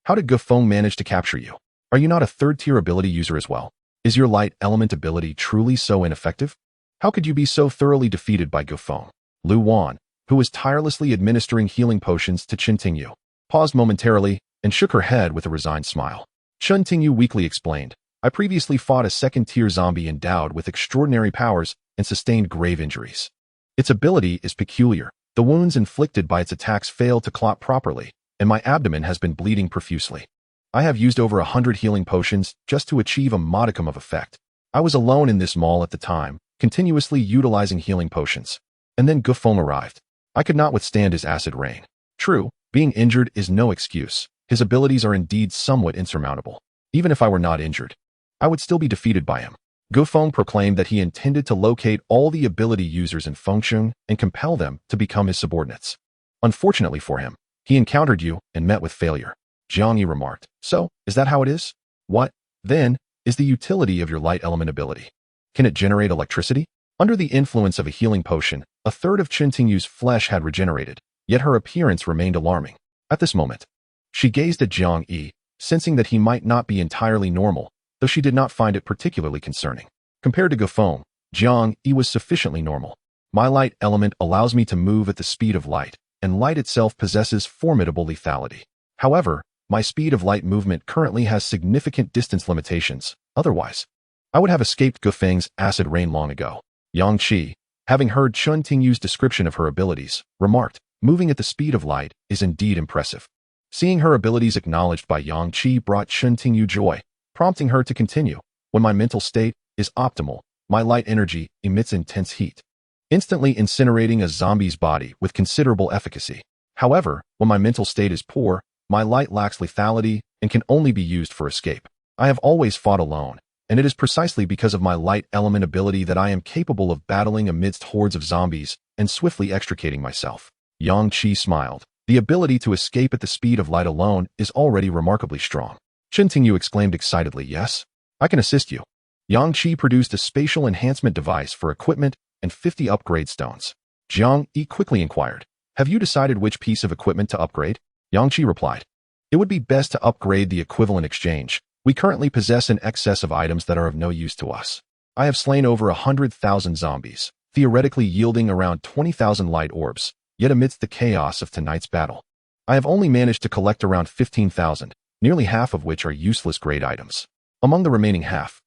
"How did Gufeng manage to capture you? Are you not a third-tier ability user as well? Is your light element ability truly so ineffective? How could you be so thoroughly defeated by Gufeng?" Lu Wan, who was tirelessly administering healing potions to Chen Tingyu, paused momentarily and shook her head with a resigned smile. Chen Tingyu weakly explained, "I previously fought a second-tier zombie endowed with extraordinary powers and sustained grave injuries. Its ability is peculiar. The wounds inflicted by its attacks fail to clot properly, and my abdomen has been bleeding profusely. I have used over 100 healing potions just to achieve a modicum of effect. I was alone in this mall at the time, continuously utilizing healing potions. And then Gufeng arrived. I could not withstand his acid rain. True, being injured is no excuse. His abilities are indeed somewhat insurmountable. Even if I were not injured, I would still be defeated by him." Gufeng proclaimed that he intended to locate all the ability users in Fengchen and compel them to become his subordinates. "Unfortunately for him, he encountered you and met with failure," Jiang Yi remarked. "So, is that how it is? What, then, is the utility of your light element ability? Can it generate electricity?" Under the influence of a healing potion, a third of Chen Tingyu's flesh had regenerated, yet her appearance remained alarming. At this moment, she gazed at Jiang Yi, sensing that he might not be entirely normal, though she did not find it particularly concerning. Compared to Gufeng, Jiang Yi was sufficiently normal. "My light element allows me to move at the speed of light, and light itself possesses formidable lethality. However, my speed of light movement currently has significant distance limitations. Otherwise, I would have escaped Gufeng's acid rain long ago." Yang Qi, having heard Chen Tingyu's description of her abilities, remarked, "Moving at the speed of light is indeed impressive." Seeing her abilities acknowledged by Yang Qi brought Chen Tingyu joy, prompting her to continue. "When my mental state is optimal, my light energy emits intense heat, instantly incinerating a zombie's body with considerable efficacy. However, when my mental state is poor, my light lacks lethality and can only be used for escape. I have always fought alone, and it is precisely because of my light element ability that I am capable of battling amidst hordes of zombies and swiftly extricating myself." Yang Qi smiled. "The ability to escape at the speed of light alone is already remarkably strong." Chen Tingyu exclaimed excitedly, "Yes, I can assist you." Yang Qi produced a spatial enhancement device for equipment and 50 upgrade stones. Jiang Yi quickly inquired, "Have you decided which piece of equipment to upgrade?" Yang Qi replied. It would be best to upgrade the equivalent exchange. We currently possess an excess of items that are of no use to us. I have slain over 100,000 zombies, theoretically yielding around 20,000 light orbs, yet amidst the chaos of tonight's battle, I have only managed to collect around 15,000, nearly half of which are useless grade items. Among the remaining half,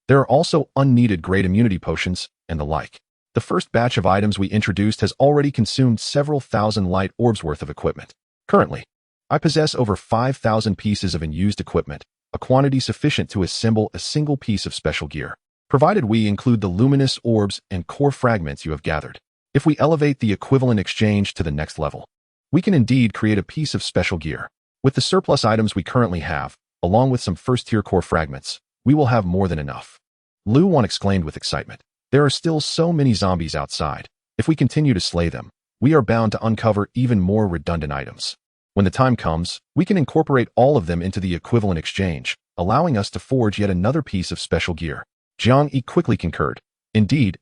there are also unneeded grade immunity potions and the like. The first batch of items we introduced has already consumed several thousand light orbs worth of equipment. Currently, I possess over 5,000 pieces of unused equipment, a quantity sufficient to assemble a single piece of special gear, provided we include the luminous orbs and core fragments you have gathered. If we elevate the equivalent exchange to the next level, we can indeed create a piece of special gear. With the surplus items we currently have, along with some first-tier core fragments, we will have more than enough. Lu Wan exclaimed with excitement. There are still so many zombies outside. If we continue to slay them, we are bound to uncover even more redundant items. When the time comes, we can incorporate all of them into the equivalent exchange, allowing us to forge yet another piece of special gear. Jiang Yi quickly concurred. Indeed.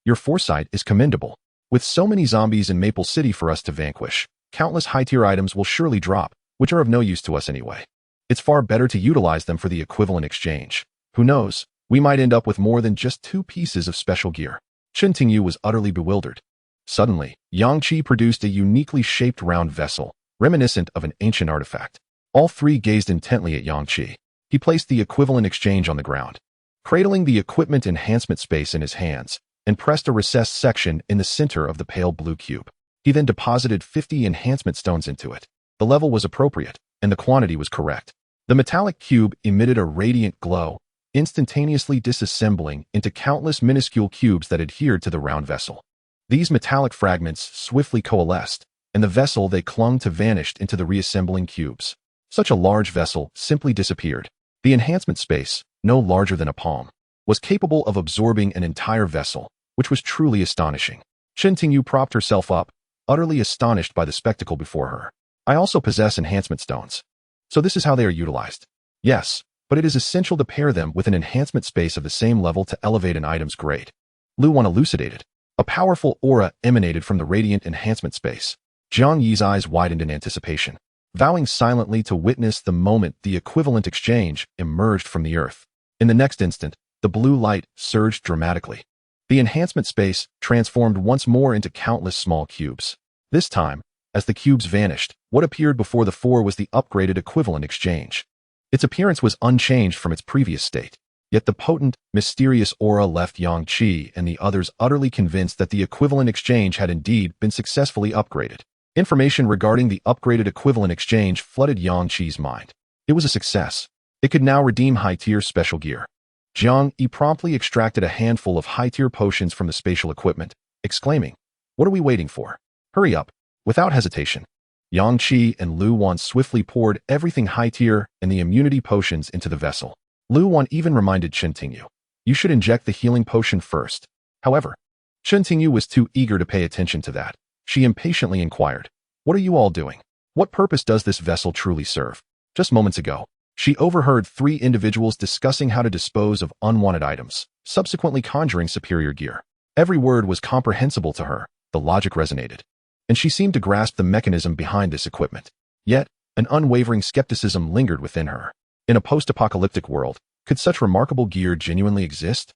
Your foresight is commendable. With so many zombies in Maple City for us to vanquish, countless high-tier items will surely drop, which are of no use to us anyway. It's far better to utilize them for the equivalent exchange. Who knows, we might end up with more than just 2 pieces of special gear. Chen Tingyu was utterly bewildered. Suddenly, Yang Qi produced a uniquely shaped round vessel, reminiscent of an ancient artifact. All three gazed intently at Yang Qi. He placed the equivalent exchange on the ground, cradling the equipment enhancement space in his hands, and pressed a recessed section in the center of the pale blue cube. He then deposited 50 enhancement stones into it. The level was appropriate, and the quantity was correct. The metallic cube emitted a radiant glow, instantaneously disassembling into countless minuscule cubes that adhered to the round vessel. These metallic fragments swiftly coalesced, and the vessel they clung to vanished into the reassembling cubes. Such a large vessel simply disappeared. The enhancement space, no larger than a palm, was capable of absorbing an entire vessel, which was truly astonishing. Chen Tingyu propped herself up, utterly astonished by the spectacle before her. I also possess enhancement stones. So this is how they are utilized. Yes, but it is essential to pair them with an enhancement space of the same level to elevate an item's grade. Lu Wan elucidated. A powerful aura emanated from the radiant enhancement space. Jiang Yi's eyes widened in anticipation, vowing silently to witness the moment the equivalent exchange emerged from the earth. In the next instant, the blue light surged dramatically. The enhancement space transformed once more into countless small cubes. This time, as the cubes vanished, what appeared before the four was the upgraded equivalent exchange. Its appearance was unchanged from its previous state, yet the potent, mysterious aura left Yang Qi and the others utterly convinced that the equivalent exchange had indeed been successfully upgraded. Information regarding the upgraded equivalent exchange flooded Yang Qi's mind. It was a success. It could now redeem high-tier special gear. Jiang Yi promptly extracted a handful of high-tier potions from the spatial equipment, exclaiming, "What are we waiting for? Hurry up!" Without hesitation, Yang Qi and Lu Wan swiftly poured everything high-tier and the immunity potions into the vessel. Lu Wan even reminded Chen Tingyu, "You should inject the healing potion first." However, Chen Tingyu was too eager to pay attention to that. She impatiently inquired, "What are you all doing? What purpose does this vessel truly serve?" Just moments ago, she overheard 3 individuals discussing how to dispose of unwanted items, subsequently conjuring superior gear. Every word was comprehensible to her, the logic resonated, and she seemed to grasp the mechanism behind this equipment. Yet, an unwavering skepticism lingered within her. In a post-apocalyptic world, could such remarkable gear genuinely exist?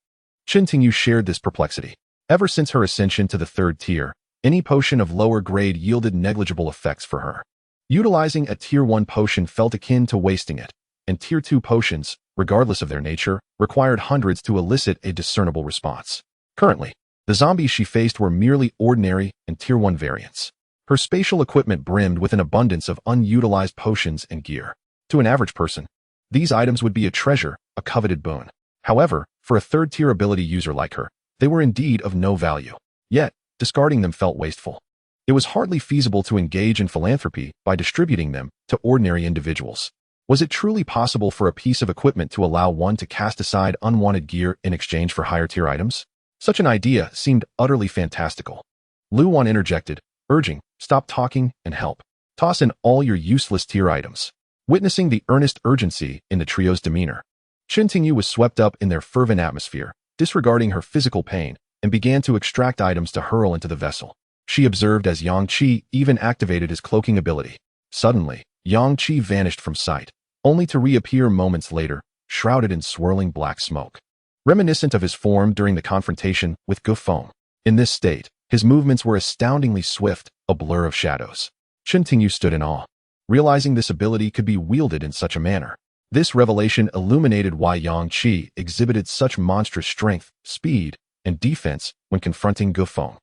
Chen Tingyu shared this perplexity. Ever since her ascension to the 3rd tier, any potion of lower grade yielded negligible effects for her. Utilizing a Tier 1 potion felt akin to wasting it, and Tier 2 potions, regardless of their nature, required hundreds to elicit a discernible response. Currently, the zombies she faced were merely ordinary and Tier 1 variants. Her spatial equipment brimmed with an abundance of unutilized potions and gear. To an average person, these items would be a treasure, a coveted boon. However, for a 3rd-tier ability user like her, they were indeed of no value. Yet, discarding them felt wasteful. It was hardly feasible to engage in philanthropy by distributing them to ordinary individuals. Was it truly possible for a piece of equipment to allow one to cast aside unwanted gear in exchange for higher-tier items? Such an idea seemed utterly fantastical. Lu Wan interjected, urging, "Stop talking and help. Toss in all your useless tier items." Witnessing the earnest urgency in the trio's demeanor, Chen Tingyu was swept up in their fervent atmosphere, disregarding her physical pain, and began to extract items to hurl into the vessel. She observed as Yang Qi even activated his cloaking ability. Suddenly, Yang Qi vanished from sight, only to reappear moments later, shrouded in swirling black smoke. Reminiscent of his form during the confrontation with Gu Feng. In this state, his movements were astoundingly swift, a blur of shadows. Chen Tingyu stood in awe, realizing this ability could be wielded in such a manner. This revelation illuminated why Yang Qi exhibited such monstrous strength, speed, and defense when confronting Gu Feng.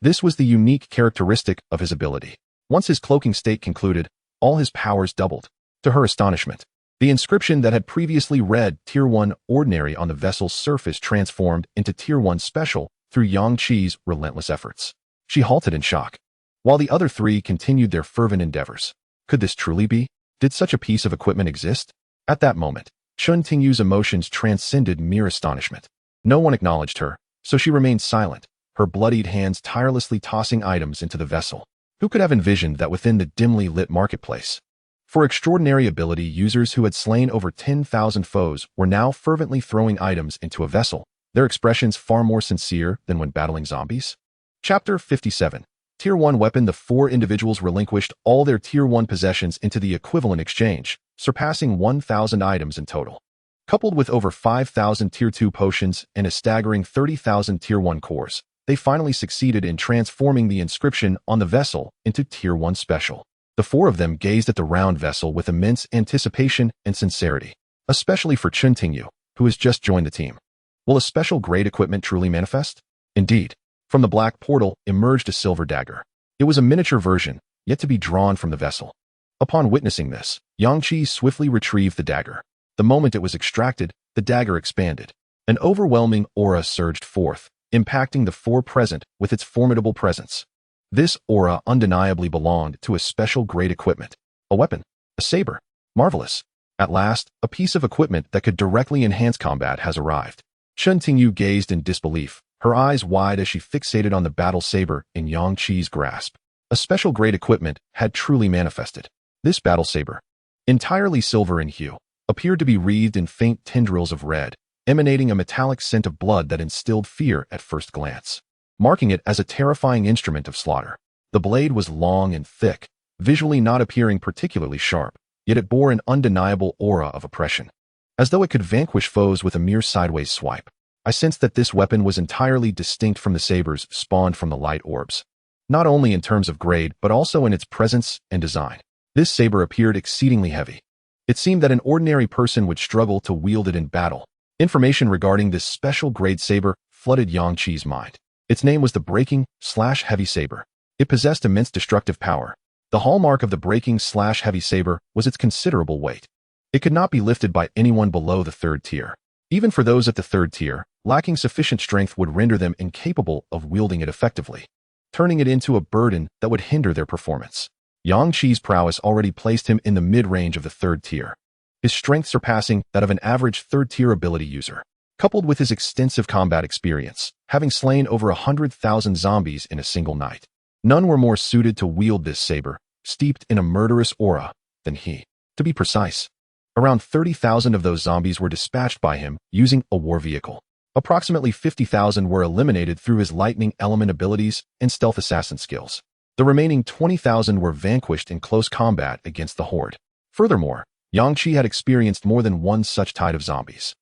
This was the unique characteristic of his ability. Once his cloaking state concluded, all his powers doubled. To her astonishment, the inscription that had previously read Tier 1 Ordinary on the vessel's surface transformed into Tier 1 Special through Yang Qi's relentless efforts. She halted in shock, while the other three continued their fervent endeavors. Could this truly be? Did such a piece of equipment exist? At that moment, Chen Tingyu's emotions transcended mere astonishment. No one acknowledged her, so she remained silent, her bloodied hands tirelessly tossing items into the vessel. Who could have envisioned that within the dimly lit marketplace? For extraordinary ability, users who had slain over 10,000 foes were now fervently throwing items into a vessel, their expressions far more sincere than when battling zombies. Chapter 57. Tier 1 Weapon. The four individuals relinquished all their Tier 1 possessions into the equivalent exchange, surpassing 1,000 items in total. Coupled with over 5,000 Tier 2 potions and a staggering 30,000 Tier 1 cores, they finally succeeded in transforming the inscription on the vessel into Tier 1 Special. The four of them gazed at the round vessel with immense anticipation and sincerity, especially for Chen Tingyu, who has just joined the team. Will a special grade equipment truly manifest? Indeed. From the black portal emerged a silver dagger. It was a miniature version, yet to be drawn from the vessel. Upon witnessing this, Yang Qi swiftly retrieved the dagger. The moment it was extracted, the dagger expanded. An overwhelming aura surged forth, impacting the four present with its formidable presence. This aura undeniably belonged to a special grade equipment. A weapon. A saber. Marvelous. At last, a piece of equipment that could directly enhance combat has arrived. Chen Tingyu gazed in disbelief, her eyes wide as she fixated on the battle saber in Yang Qi's grasp. A special grade equipment had truly manifested. This battle saber, entirely silver in hue, appeared to be wreathed in faint tendrils of red, emanating a metallic scent of blood that instilled fear at first glance, marking it as a terrifying instrument of slaughter. The blade was long and thick, visually not appearing particularly sharp, yet it bore an undeniable aura of oppression, as though it could vanquish foes with a mere sideways swipe. I sensed that this weapon was entirely distinct from the sabers spawned from the light orbs, not only in terms of grade but also in its presence and design. This saber appeared exceedingly heavy. It seemed that an ordinary person would struggle to wield it in battle. Information regarding this special grade saber flooded Yang Qi's mind. Its name was the Breaking/Heavy Saber. It possessed immense destructive power. The hallmark of the Breaking/Heavy Saber was its considerable weight. It could not be lifted by anyone below the third tier. Even for those at the third tier, lacking sufficient strength would render them incapable of wielding it effectively, turning it into a burden that would hinder their performance. Yang Qi's prowess already placed him in the mid-range of the third tier, his strength surpassing that of an average third-tier ability user. Coupled with his extensive combat experience, having slain over 100,000 zombies in a single night, none were more suited to wield this saber, steeped in a murderous aura, than he. To be precise, around 30,000 of those zombies were dispatched by him using a war vehicle. Approximately 50,000 were eliminated through his lightning element abilities and stealth assassin skills. The remaining 20,000 were vanquished in close combat against the Horde. Furthermore, Yang Qi had experienced more than one such tide of zombies.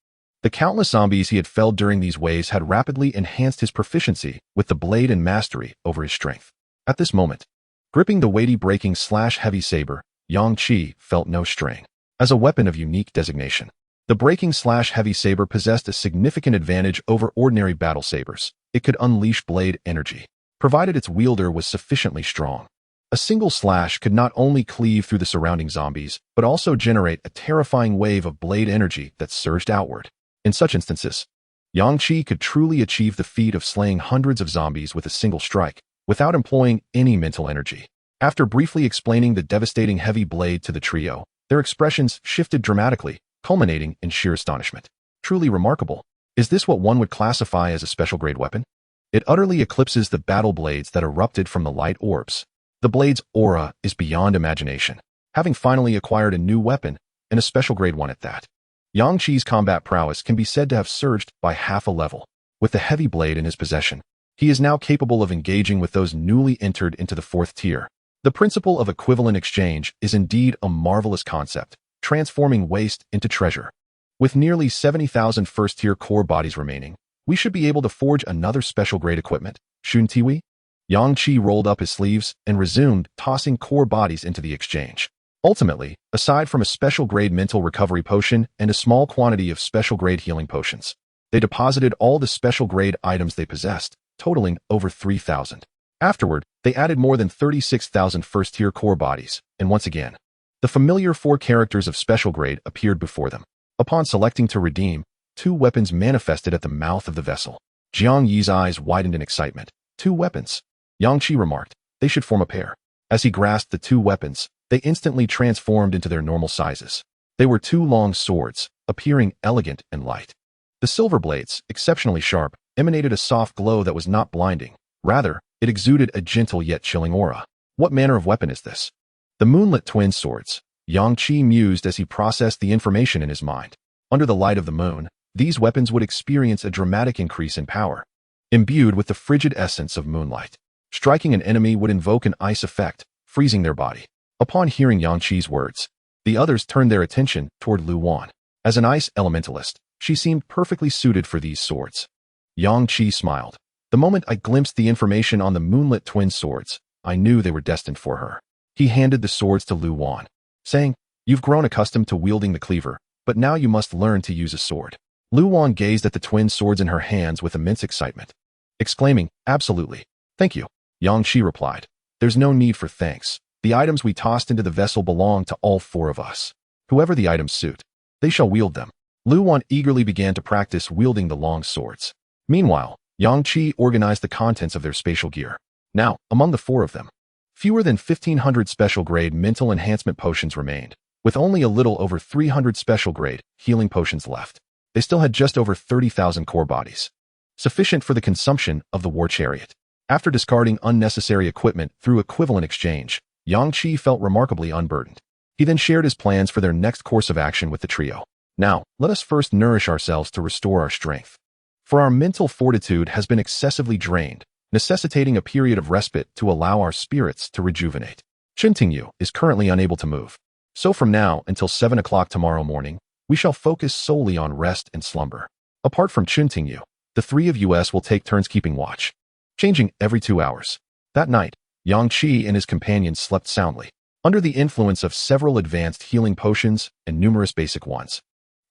The countless zombies he had felled during these waves had rapidly enhanced his proficiency with the blade and mastery over his strength. At this moment, gripping the weighty Breaking/Heavy Saber, Yang Qi felt no strain. As a weapon of unique designation, the Breaking/Heavy Saber possessed a significant advantage over ordinary battle sabers. It could unleash blade energy, provided its wielder was sufficiently strong. A single slash could not only cleave through the surrounding zombies, but also generate a terrifying wave of blade energy that surged outward. In such instances, Yang Qi could truly achieve the feat of slaying hundreds of zombies with a single strike, without employing any mental energy. After briefly explaining the devastating heavy blade to the trio, their expressions shifted dramatically, culminating in sheer astonishment. Truly remarkable. Is this what one would classify as a special grade weapon? It utterly eclipses the battle blades that erupted from the light orbs. The blade's aura is beyond imagination, having finally acquired a new weapon, and a special grade one at that. Yang Qi's combat prowess can be said to have surged by half a level. With the heavy blade in his possession, he is now capable of engaging with those newly entered into the fourth tier. The principle of equivalent exchange is indeed a marvelous concept, transforming waste into treasure. With nearly 70,000 first-tier core bodies remaining, we should be able to forge another special-grade equipment, Shun Tiwi? Yang Qi rolled up his sleeves and resumed tossing core bodies into the exchange. Ultimately, aside from a special-grade mental recovery potion and a small quantity of special-grade healing potions, they deposited all the special-grade items they possessed, totaling over 3,000. Afterward, they added more than 36,000 first-tier core bodies, and once again, the familiar 4 characters of special grade appeared before them. Upon selecting to redeem, 2 weapons manifested at the mouth of the vessel. Jiang Yi's eyes widened in excitement. 2 weapons. Yang Qi remarked, they should form a pair. As he grasped the 2 weapons, they instantly transformed into their normal sizes. They were 2 long swords, appearing elegant and light. The silver blades, exceptionally sharp, emanated a soft glow that was not blinding. Rather, it exuded a gentle yet chilling aura. What manner of weapon is this? The moonlit twin swords. Yang Qi mused as he processed the information in his mind. Under the light of the moon, these weapons would experience a dramatic increase in power. Imbued with the frigid essence of moonlight, striking an enemy would invoke an ice effect, freezing their body. Upon hearing Yang Qi's words, the others turned their attention toward Lu Wan. As an ice elementalist, she seemed perfectly suited for these swords. Yang Qi smiled. The moment I glimpsed the information on the moonlit twin swords, I knew they were destined for her. He handed the swords to Lu Wan, saying, "You've grown accustomed to wielding the cleaver, but now you must learn to use a sword." Lu Wan gazed at the twin swords in her hands with immense excitement, exclaiming, "Absolutely. Thank you." Yang Qi replied, "There's no need for thanks. The items we tossed into the vessel belong to all 4 of us. Whoever the items suit, they shall wield them." Lu Wan eagerly began to practice wielding the long swords. Meanwhile, Yang Qi organized the contents of their spatial gear. Now, among the 4 of them, fewer than 1,500 special-grade mental enhancement potions remained, with only a little over 300 special-grade healing potions left. They still had just over 30,000 core bodies, sufficient for the consumption of the war chariot. After discarding unnecessary equipment through equivalent exchange, Yang Qi felt remarkably unburdened. He then shared his plans for their next course of action with the trio. Now, let us first nourish ourselves to restore our strength. For our mental fortitude has been excessively drained, necessitating a period of respite to allow our spirits to rejuvenate. Chen Tingyu is currently unable to move. So from now until 7 o'clock tomorrow morning, we shall focus solely on rest and slumber. Apart from Chen Tingyu, the 3 of us will take turns keeping watch, changing every 2 hours. That night, Yang Qi and his companions slept soundly, under the influence of several advanced healing potions and numerous basic ones.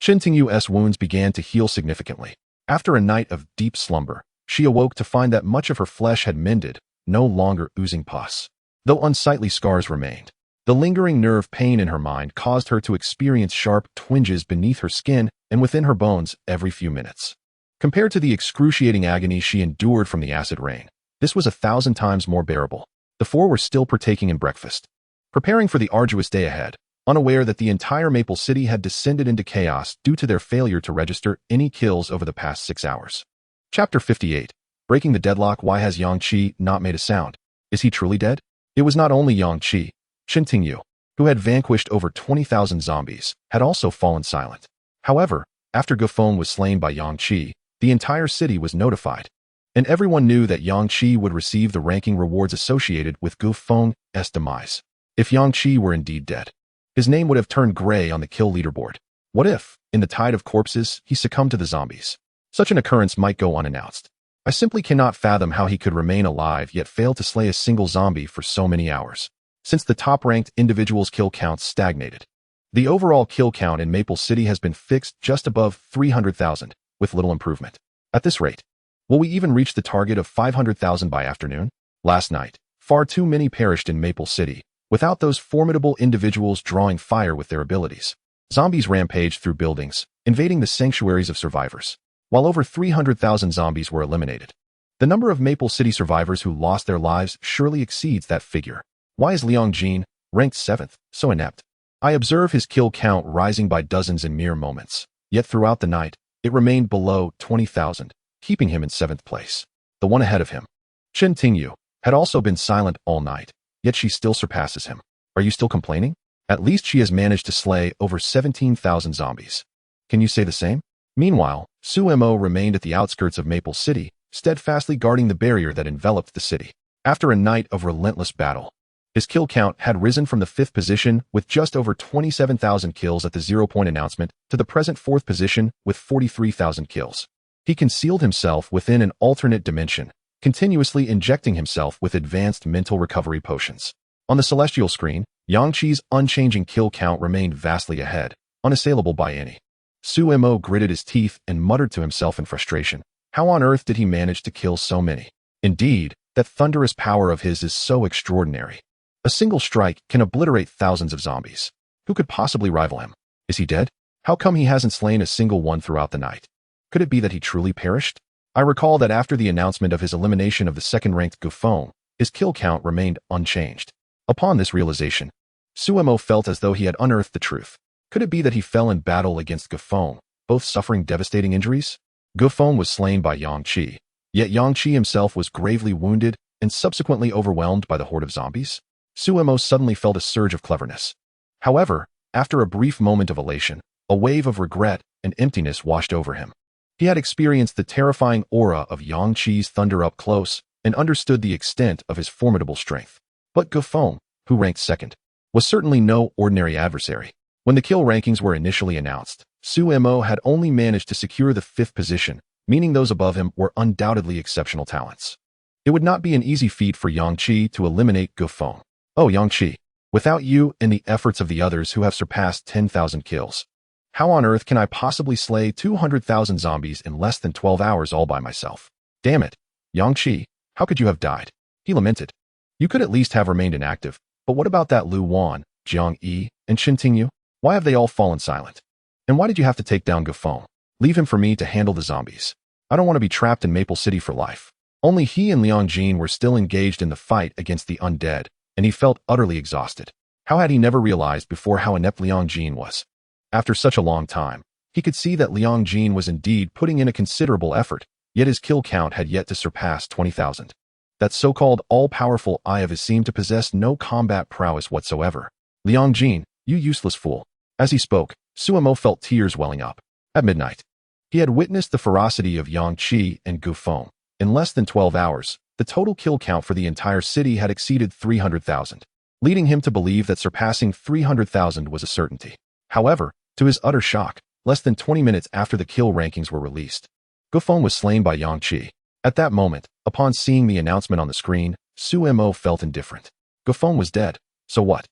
Chen Tingyu's wounds began to heal significantly. After a night of deep slumber, she awoke to find that much of her flesh had mended, no longer oozing pus. Though unsightly scars remained, the lingering nerve pain in her mind caused her to experience sharp twinges beneath her skin and within her bones every few minutes. Compared to the excruciating agony she endured from the acid rain, this was 1,000 times more bearable. The 4 were still partaking in breakfast, preparing for the arduous day ahead, unaware that the entire Maple City had descended into chaos due to their failure to register any kills over the past 6 hours. Chapter 58. Breaking the deadlock. Why has Yang Qi not made a sound? Is he truly dead? It was not only Yang Qi. Chen Tingyu, who had vanquished over 20,000 zombies, had also fallen silent. However, after Gufeng was slain by Yang Qi, the entire city was notified, and everyone knew that Yang Qi would receive the ranking rewards associated with Gufeng's demise. If Yang Qi were indeed dead, his name would have turned gray on the kill leaderboard. What if, in the tide of corpses, he succumbed to the zombies? Such an occurrence might go unannounced. I simply cannot fathom how he could remain alive yet fail to slay a single zombie for so many hours, since the top-ranked individual's kill counts stagnated. The overall kill count in Maple City has been fixed just above 300,000, with little improvement. At this rate, will we even reach the target of 500,000 by afternoon? Last night, far too many perished in Maple City, without those formidable individuals drawing fire with their abilities. Zombies rampaged through buildings, invading the sanctuaries of survivors, while over 300,000 zombies were eliminated. The number of Maple City survivors who lost their lives surely exceeds that figure. Why is Liang Jin, ranked 7th, so inept? I observe his kill count rising by dozens in mere moments, yet throughout the night, it remained below 20,000, keeping him in 7th place. The one ahead of him, Chen Tingyu, had also been silent all night, yet she still surpasses him. Are you still complaining? At least she has managed to slay over 17,000 zombies. Can you say the same? Meanwhile, Su Mo remained at the outskirts of Maple City, steadfastly guarding the barrier that enveloped the city. After a night of relentless battle, His kill count had risen from the 5th position with just over 27,000 kills at the 0-point announcement to the present 4th position with 43,000 kills. He concealed himself within an alternate dimension, continuously injecting himself with advanced mental recovery potions. On the celestial screen, Yang Qi's unchanging kill count remained vastly ahead, unassailable by any. Su Mo gritted his teeth and muttered to himself in frustration. How on earth did he manage to kill so many? Indeed, that thunderous power of his is so extraordinary. A single strike can obliterate thousands of zombies. Who could possibly rival him? Is he dead? How come he hasn't slain a single one throughout the night? Could it be that he truly perished? I recall that after the announcement of his elimination of the second-ranked Gufeng, his kill count remained unchanged. Upon this realization, Su Mo felt as though he had unearthed the truth. Could it be that he fell in battle against Gufeng, both suffering devastating injuries? Gufeng was slain by Yang Qi, yet Yang Qi himself was gravely wounded and subsequently overwhelmed by the horde of zombies. Su Mo suddenly felt a surge of cleverness. However, after a brief moment of elation, a wave of regret and emptiness washed over him. He had experienced the terrifying aura of Yang Qi's thunder up close and understood the extent of his formidable strength. But Gufeng, who ranked second, was certainly no ordinary adversary. When the kill rankings were initially announced, Su Mo had only managed to secure the 5th position, meaning those above him were undoubtedly exceptional talents. It would not be an easy feat for Yang Qi to eliminate Gufeng. Oh, Yang Qi, without you and the efforts of the others who have surpassed 10,000 kills, how on earth can I possibly slay 200,000 zombies in less than 12 hours all by myself? Damn it, Yang Qi, how could you have died? He lamented. You could at least have remained inactive, but what about that Lu Wan, Jiang Yi, and Qin Tingyu? Why have they all fallen silent? And why did you have to take down Gufeng? Leave him for me to handle the zombies. I don't want to be trapped in Maple City for life. Only he and Liang Jin were still engaged in the fight against the undead, and he felt utterly exhausted. How had he never realized before how inept Liang Jin was? After such a long time, he could see that Liang Jin was indeed putting in a considerable effort, yet his kill count had yet to surpass 20,000. That so-called all-powerful eye of his seemed to possess no combat prowess whatsoever. Liang Jin, you useless fool. As he spoke, Su Mo felt tears welling up. At midnight, he had witnessed the ferocity of Yang Qi and Gufeng. In less than 12 hours, the total kill count for the entire city had exceeded 300,000, leading him to believe that surpassing 300,000 was a certainty. However, to his utter shock, less than 20 minutes after the kill rankings were released, Gufeng was slain by Yang Qi. At that moment, upon seeing the announcement on the screen, Su Mo felt indifferent. Gufeng was dead, so what?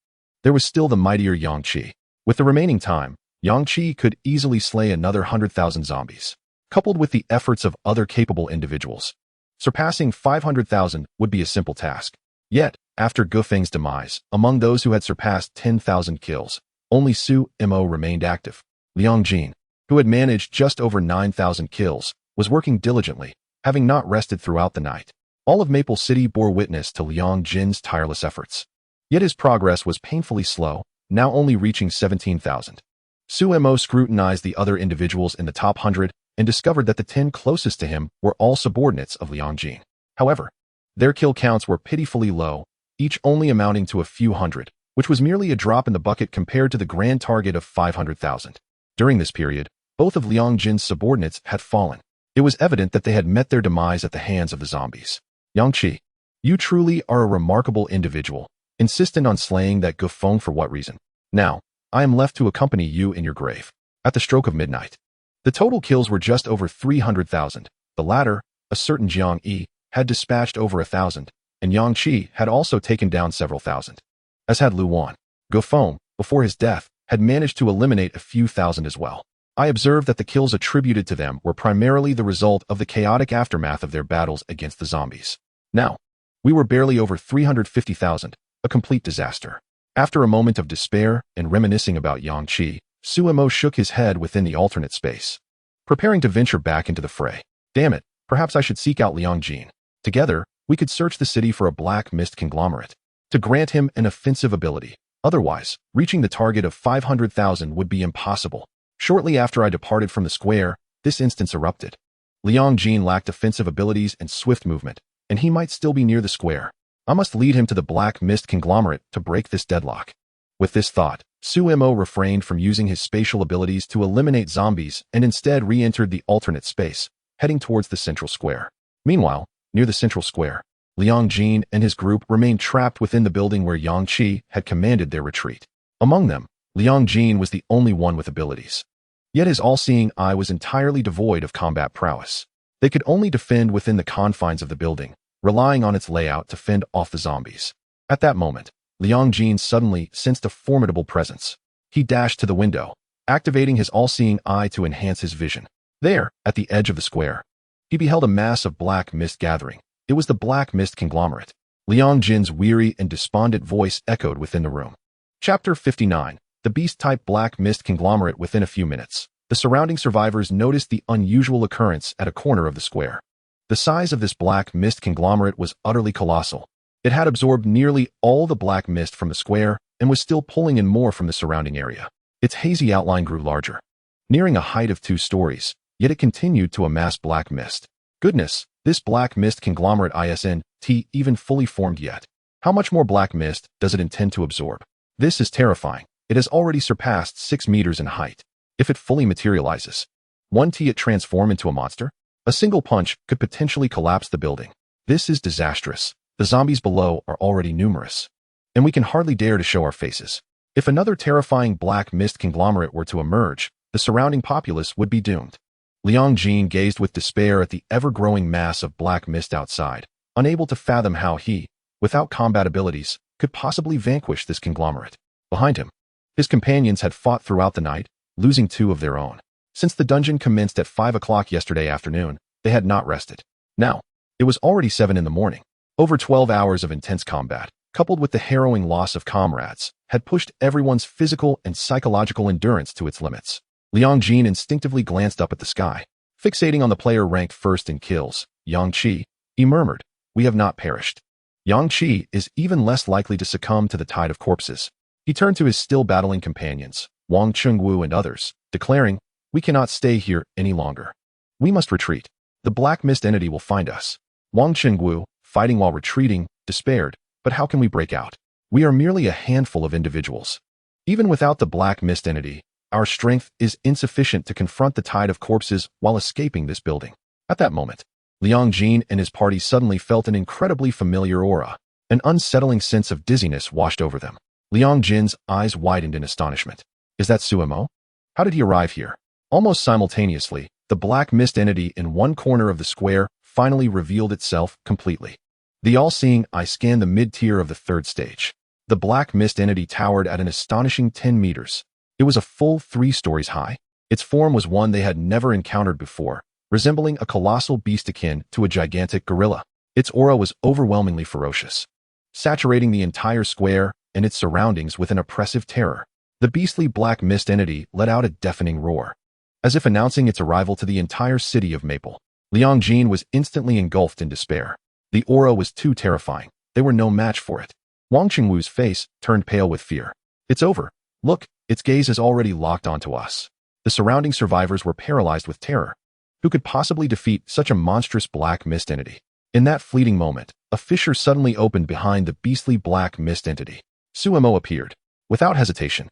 There was still the mightier Yang Qi. With the remaining time, Yang Qi could easily slay another 100,000 zombies. Coupled with the efforts of other capable individuals, surpassing 500,000 would be a simple task. Yet, after Gufeng's demise, among those who had surpassed 10,000 kills, only Su Mo remained active. Liang Jin, who had managed just over 9,000 kills, was working diligently, having not rested throughout the night. All of Maple City bore witness to Liang Jin's tireless efforts. Yet his progress was painfully slow, now only reaching 17,000. Su Mo scrutinized the other individuals in the top 100 and discovered that the 10 closest to him were all subordinates of Liang Jin. However, their kill counts were pitifully low, each only amounting to a few hundred, which was merely a drop in the bucket compared to the grand target of 500,000. During this period, both of Liang Jin's subordinates had fallen. It was evident that they had met their demise at the hands of the zombies. Yang Qi, you truly are a remarkable individual, insistent on slaying that Gufeng for what reason? Now, I am left to accompany you in your grave. At the stroke of midnight, the total kills were just over 300,000. The latter, a certain Jiang Yi, had dispatched over 1,000, and Yang Qi had also taken down several thousand. As had Lu Wan. Gufeng, before his death, had managed to eliminate a few thousand as well. I observed that the kills attributed to them were primarily the result of the chaotic aftermath of their battles against the zombies. Now, we were barely over 350,000, a complete disaster. After a moment of despair and reminiscing about Yang Qi, Su Mo shook his head within the alternate space, preparing to venture back into the fray. Damn it, perhaps I should seek out Liang Jin. Together, we could search the city for a black mist conglomerate to grant him an offensive ability. Otherwise, reaching the target of 500,000 would be impossible. Shortly after I departed from the square, this instance erupted. Liang Jin lacked offensive abilities and swift movement, and he might still be near the square. I must lead him to the black mist conglomerate to break this deadlock. With this thought, Su Mo refrained from using his spatial abilities to eliminate zombies and instead re-entered the alternate space, heading towards the central square. Meanwhile, near the central square, Liang Jin and his group remained trapped within the building where Yang Qi had commanded their retreat. Among them, Liang Jin was the only one with abilities. Yet his all-seeing eye was entirely devoid of combat prowess. They could only defend within the confines of the building, relying on its layout to fend off the zombies. At that moment, Liang Jin suddenly sensed a formidable presence. He dashed to the window, activating his all-seeing eye to enhance his vision. There, at the edge of the square, he beheld a mass of black mist gathering. It was the Black Mist Conglomerate. Liang Jin's weary and despondent voice echoed within the room. Chapter 59. The Beast-type Black Mist Conglomerate. Within a few minutes, the surrounding survivors noticed the unusual occurrence at a corner of the square. The size of this Black Mist Conglomerate was utterly colossal. It had absorbed nearly all the black mist from the square and was still pulling in more from the surrounding area. Its hazy outline grew larger, nearing a height of 2 stories, yet it continued to amass black mist. Goodness, this Black Mist Conglomerate isn't even fully formed yet. How much more black mist does it intend to absorb? This is terrifying. It has already surpassed 6 meters in height. If it fully materializes, it transform into a monster? A single punch could potentially collapse the building. This is disastrous. The zombies below are already numerous, and we can hardly dare to show our faces. If another terrifying Black Mist Conglomerate were to emerge, the surrounding populace would be doomed. Liang Jin gazed with despair at the ever-growing mass of black mist outside, unable to fathom how he, without combat abilities, could possibly vanquish this conglomerate. Behind him, his companions had fought throughout the night, losing 2 of their own. Since the dungeon commenced at 5 o'clock yesterday afternoon, they had not rested. Now, it was already 7 in the morning. Over 12 hours of intense combat, coupled with the harrowing loss of comrades, had pushed everyone's physical and psychological endurance to its limits. Liang Jin instinctively glanced up at the sky. Fixating on the player ranked first in kills, Yang Qi, he murmured, "We have not perished." Yang Qi is even less likely to succumb to the tide of corpses. He turned to his still battling companions, Wang Chengwu and others, declaring, "We cannot stay here any longer. We must retreat. The Black Mist entity will find us." Wang Chengwu, fighting while retreating, despaired, "But how can we break out? We are merely a handful of individuals. Even without the Black Mist entity, our strength is insufficient to confront the tide of corpses while escaping this building." At that moment, Liang Jin and his party suddenly felt an incredibly familiar aura. An unsettling sense of dizziness washed over them. Liang Jin's eyes widened in astonishment. Is that Suemo? How did he arrive here? Almost simultaneously, the Black Mist entity in one corner of the square finally revealed itself completely. The all-seeing eye scanned the mid-tier of the 3rd stage. The Black Mist entity towered at an astonishing 10 meters. It was a full 3 stories high. Its form was one they had never encountered before, resembling a colossal beast akin to a gigantic gorilla. Its aura was overwhelmingly ferocious, saturating the entire square and its surroundings with an oppressive terror. The beastly Black Mist entity let out a deafening roar, as if announcing its arrival to the entire city of Maple. Liang Jin was instantly engulfed in despair. The aura was too terrifying. They were no match for it. Wang Chengwu's face turned pale with fear. "It's over. Look, its gaze is already locked onto us." The surrounding survivors were paralyzed with terror. Who could possibly defeat such a monstrous Black Mist entity? In that fleeting moment, a fissure suddenly opened behind the beastly Black Mist entity. Suemo appeared. Without hesitation,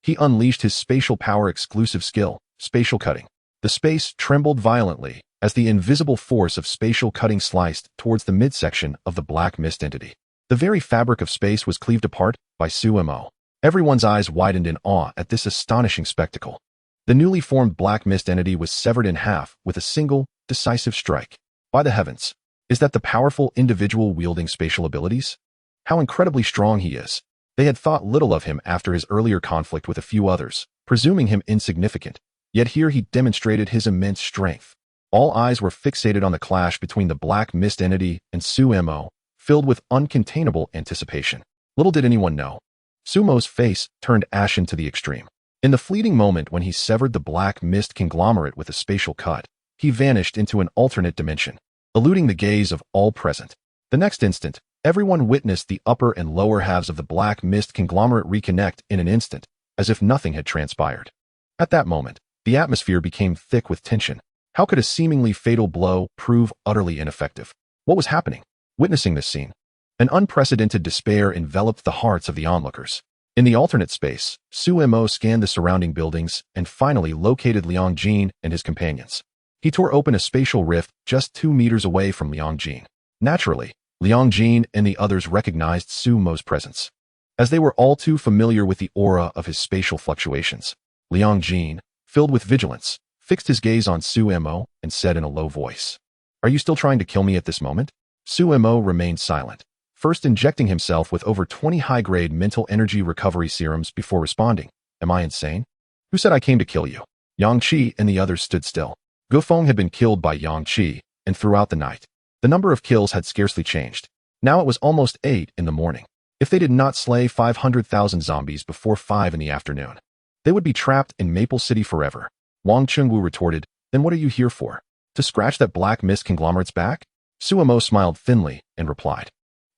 he unleashed his spatial power exclusive skill, spatial cutting. The space trembled violently as the invisible force of spatial cutting sliced towards the midsection of the Black Mist entity. The very fabric of space was cleaved apart by Suemo. Everyone's eyes widened in awe at this astonishing spectacle. The newly formed Black Mist entity was severed in half with a single, decisive strike. By the heavens, is that the powerful individual wielding spatial abilities? How incredibly strong he is. They had thought little of him after his earlier conflict with a few others, presuming him insignificant. Yet here he demonstrated his immense strength. All eyes were fixated on the clash between the Black Mist entity and Suemo, filled with uncontainable anticipation. Little did anyone know, Sumo's face turned ashen to the extreme. In the fleeting moment when he severed the Black Mist Conglomerate with a spatial cut, he vanished into an alternate dimension, eluding the gaze of all present. The next instant, everyone witnessed the upper and lower halves of the Black Mist Conglomerate reconnect in an instant, as if nothing had transpired. At that moment, the atmosphere became thick with tension. How could a seemingly fatal blow prove utterly ineffective? What was happening? Witnessing this scene, an unprecedented despair enveloped the hearts of the onlookers. In the alternate space, Suemo scanned the surrounding buildings and finally located Liang Jin and his companions. He tore open a spatial rift just 2 meters away from Liang Jin. Naturally, Liang Jin and the others recognized Su Mo's presence. As they were all too familiar with the aura of his spatial fluctuations, Liang Jin, filled with vigilance, fixed his gaze on Su Mo and said in a low voice, "Are you still trying to kill me at this moment?" Su Mo remained silent, first injecting himself with over 20 high-grade mental energy recovery serums before responding, "Am I insane? Who said I came to kill you?" Yang Qi and the others stood still. Gufeng had been killed by Yang Qi, and throughout the night, the number of kills had scarcely changed. Now it was almost 8 in the morning. If they did not slay 500,000 zombies before 5 in the afternoon, they would be trapped in Maple City forever. Wang Chengwu retorted, "Then what are you here for? To scratch that black mist conglomerate's back?" Su Mo smiled thinly and replied,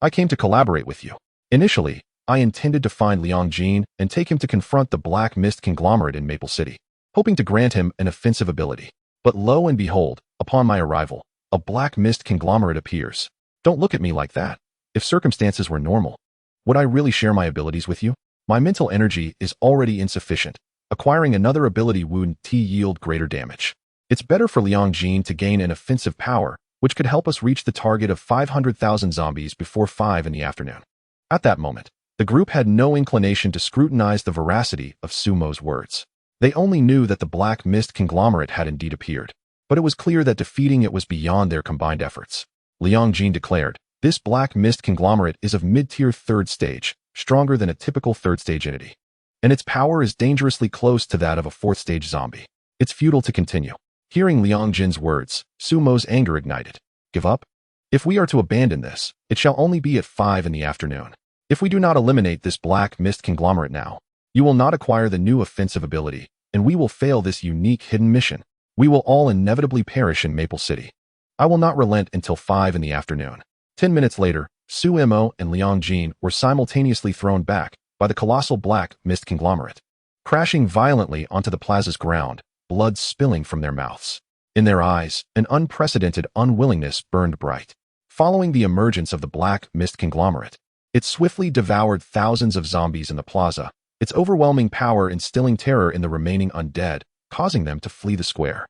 "I came to collaborate with you. Initially, I intended to find Liang Jin and take him to confront the black mist conglomerate in Maple City, hoping to grant him an offensive ability. But lo and behold, upon my arrival, a black mist conglomerate appears. Don't look at me like that. If circumstances were normal, would I really share my abilities with you? My mental energy is already insufficient. Acquiring another ability would yield greater damage. It's better for Liang Jin to gain an offensive power, which could help us reach the target of 500,000 zombies before 5 in the afternoon." At that moment, the group had no inclination to scrutinize the veracity of Su Mo's words. They only knew that the black mist conglomerate had indeed appeared, but it was clear that defeating it was beyond their combined efforts. Liang Jin declared, "This black mist conglomerate is of mid-tier 3rd stage, stronger than a typical 3rd stage entity. And its power is dangerously close to that of a 4th stage zombie. It's futile to continue." Hearing Liang Jin's words, Su Mo's anger ignited. "Give up? If we are to abandon this, it shall only be at 5 in the afternoon. If we do not eliminate this black mist conglomerate now, you will not acquire the new offensive ability, and we will fail this unique hidden mission. We will all inevitably perish in Maple City. I will not relent until 5 in the afternoon." 10 minutes later, Su Mo and Liang Jin were simultaneously thrown back by the colossal black mist conglomerate, crashing violently onto the plaza's ground, blood spilling from their mouths. In their eyes, an unprecedented unwillingness burned bright. Following the emergence of the black mist conglomerate, it swiftly devoured thousands of zombies in the plaza, its overwhelming power instilling terror in the remaining undead, causing them to flee the square.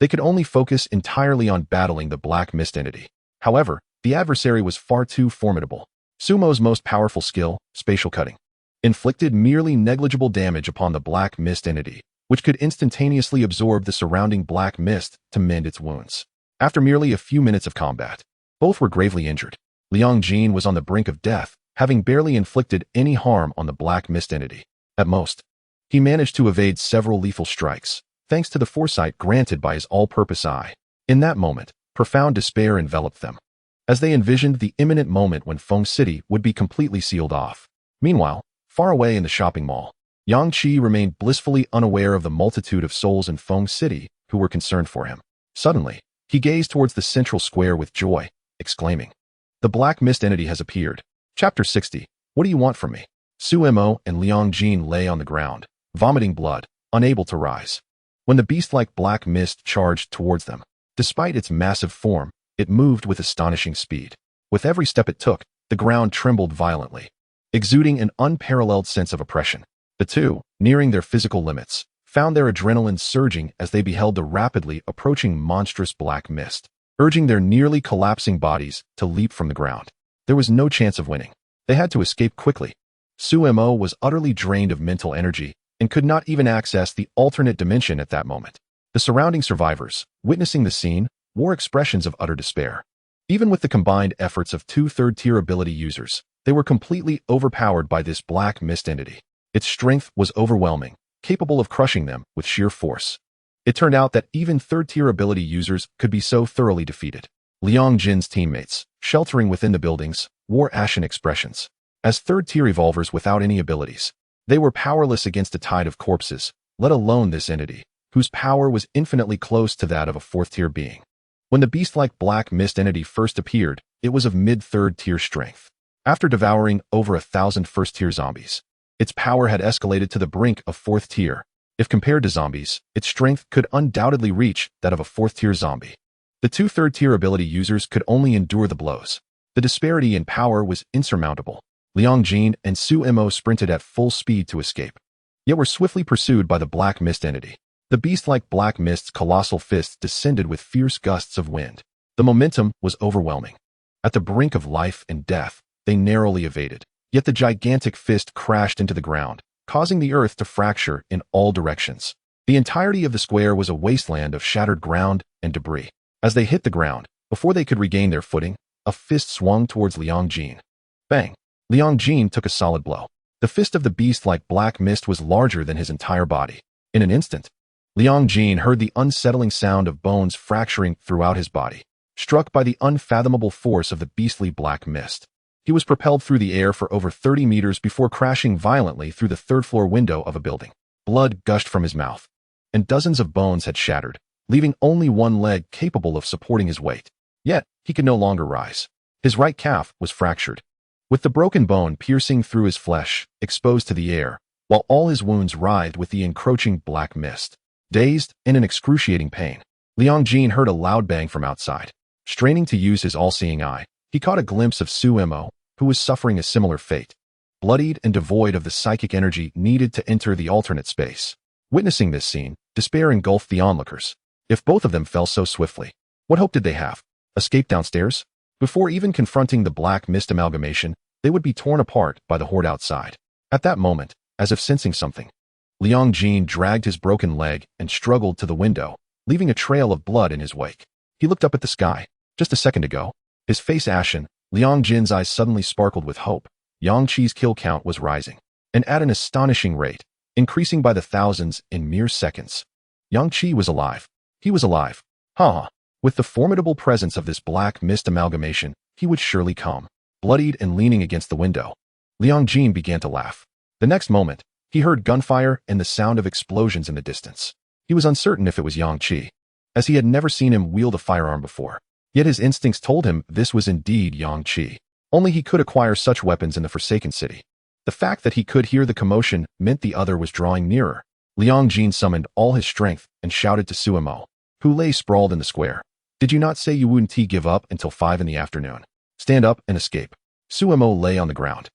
They could only focus entirely on battling the black mist entity. However, the adversary was far too formidable. Su Mo's most powerful skill, spatial cutting, inflicted merely negligible damage upon the black mist entity, which could instantaneously absorb the surrounding black mist to mend its wounds. After merely a few minutes of combat, both were gravely injured. Liang Jin was on the brink of death, having barely inflicted any harm on the black mist entity. At most, he managed to evade several lethal strikes, thanks to the foresight granted by his all-purpose eye. In that moment, profound despair enveloped them, as they envisioned the imminent moment when Feng City would be completely sealed off. Meanwhile, far away in the shopping mall, Yang Qi remained blissfully unaware of the multitude of souls in Feng City who were concerned for him. Suddenly, he gazed towards the central square with joy, exclaiming, "The black mist entity has appeared." Chapter 60. What do you want from me? Su Mo and Liang Jin lay on the ground, vomiting blood, unable to rise. When the beast-like black mist charged towards them, despite its massive form, it moved with astonishing speed. With every step it took, the ground trembled violently, exuding an unparalleled sense of oppression. The two, nearing their physical limits, found their adrenaline surging as they beheld the rapidly approaching monstrous black mist, urging their nearly collapsing bodies to leap from the ground. There was no chance of winning. They had to escape quickly. Su Mo was utterly drained of mental energy and could not even access the alternate dimension at that moment. The surrounding survivors, witnessing the scene, wore expressions of utter despair. Even with the combined efforts of 2 third-tier ability users, they were completely overpowered by this black mist entity. Its strength was overwhelming, capable of crushing them with sheer force. It turned out that even 3rd-tier ability users could be so thoroughly defeated. Liang Jin's teammates, sheltering within the buildings, wore ashen expressions. As 3rd-tier evolvers without any abilities, they were powerless against a tide of corpses, let alone this entity, whose power was infinitely close to that of a 4th-tier being. When the beast-like black mist entity first appeared, it was of mid-3rd-tier strength. After devouring over 1,000 1st-tier zombies, its power had escalated to the brink of 4th tier. If compared to zombies, its strength could undoubtedly reach that of a 4th-tier zombie. The 2 third-tier ability users could only endure the blows. The disparity in power was insurmountable. Liang Jin and Su Mo sprinted at full speed to escape, yet were swiftly pursued by the black mist entity. The beast-like black mist's colossal fists descended with fierce gusts of wind. The momentum was overwhelming. At the brink of life and death, they narrowly evaded. Yet the gigantic fist crashed into the ground, causing the earth to fracture in all directions. The entirety of the square was a wasteland of shattered ground and debris. As they hit the ground, before they could regain their footing, a fist swung towards Liang Jin. Bang! Liang Jin took a solid blow. The fist of the beast like black mist was larger than his entire body. In an instant, Liang Jin heard the unsettling sound of bones fracturing throughout his body. Struck by the unfathomable force of the beastly black mist, he was propelled through the air for over 30 meters before crashing violently through the third-floor window of a building. Blood gushed from his mouth, and dozens of bones had shattered, leaving only one leg capable of supporting his weight. Yet, he could no longer rise. His right calf was fractured, with the broken bone piercing through his flesh, exposed to the air, while all his wounds writhed with the encroaching black mist. Dazed and in excruciating pain, Liang Jin heard a loud bang from outside. Straining to use his all-seeing eye, he caught a glimpse of Su Mo, who was suffering a similar fate, bloodied and devoid of the psychic energy needed to enter the alternate space. Witnessing this scene, despair engulfed the onlookers. If both of them fell so swiftly, what hope did they have? Escape downstairs? Before even confronting the black mist amalgamation, they would be torn apart by the horde outside. At that moment, as if sensing something, Liang Jin dragged his broken leg and struggled to the window, leaving a trail of blood in his wake. He looked up at the sky. Just a second ago, his face ashen, Liang Jin's eyes suddenly sparkled with hope. Yang Qi's kill count was rising, and at an astonishing rate, increasing by the thousands in mere seconds. Yang Qi was alive. He was alive. Ha! With the formidable presence of this black mist amalgamation, he would surely come. Bloodied and leaning against the window, Liang Jin began to laugh. The next moment, he heard gunfire and the sound of explosions in the distance. He was uncertain if it was Yang Qi, as he had never seen him wield a firearm before. Yet his instincts told him this was indeed Yang Qi. Only he could acquire such weapons in the Forsaken City. The fact that he could hear the commotion meant the other was drawing nearer. Liang Jin summoned all his strength and shouted to Su Mo, who lay sprawled in the square. Did you not say you wouldn't give up until 5 in the afternoon? Stand up and escape. Su Mo lay on the ground,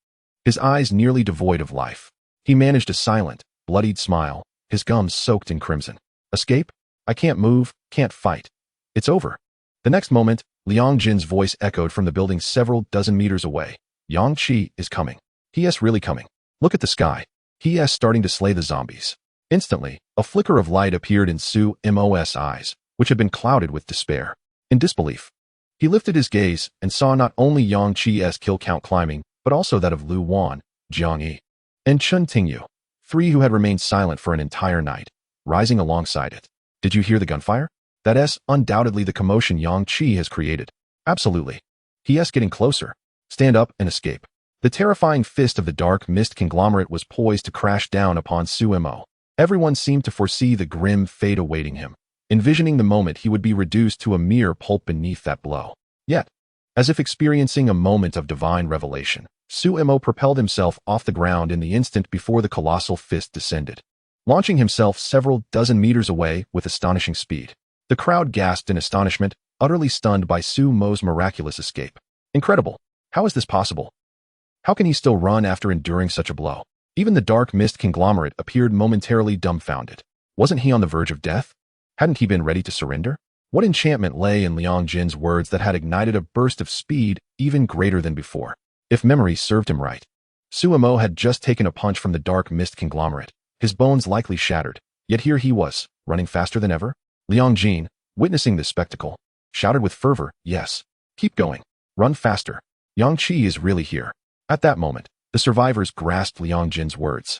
his eyes nearly devoid of life. He managed a silent, bloodied smile, his gums soaked in crimson. Escape? I can't move, can't fight. It's over. The next moment, Liang Jin's voice echoed from the building several dozen meters away. Yang Qi is coming. He is really coming. Look at the sky. He is starting to slay the zombies. Instantly, a flicker of light appeared in Su Mo's eyes, which had been clouded with despair. In disbelief, he lifted his gaze and saw not only Yang Qi's kill count climbing, but also that of Lu Wan, Jiang Yi, and Chen Tingyu, 3 who had remained silent for an entire night, rising alongside it. Did you hear the gunfire? That is undoubtedly the commotion Yang Qi has created. Absolutely. He is getting closer. Stand up and escape. The terrifying fist of the dark mist conglomerate was poised to crash down upon Su Mo. Everyone seemed to foresee the grim fate awaiting him, envisioning the moment he would be reduced to a mere pulp beneath that blow. Yet, as if experiencing a moment of divine revelation, Su Mo propelled himself off the ground in the instant before the colossal fist descended, launching himself several dozen meters away with astonishing speed. The crowd gasped in astonishment, utterly stunned by Su Mo's miraculous escape. Incredible! How is this possible? How can he still run after enduring such a blow? Even the dark mist conglomerate appeared momentarily dumbfounded. Wasn't he on the verge of death? Hadn't he been ready to surrender? What enchantment lay in Liang Jin's words that had ignited a burst of speed even greater than before? If memory served him right, Su Mo had just taken a punch from the dark mist conglomerate, his bones likely shattered, yet here he was, running faster than ever. Liang Jin, witnessing this spectacle, shouted with fervor, yes, keep going, run faster. Yang Qi is really here. At that moment, the survivors grasped Liang Jin's words,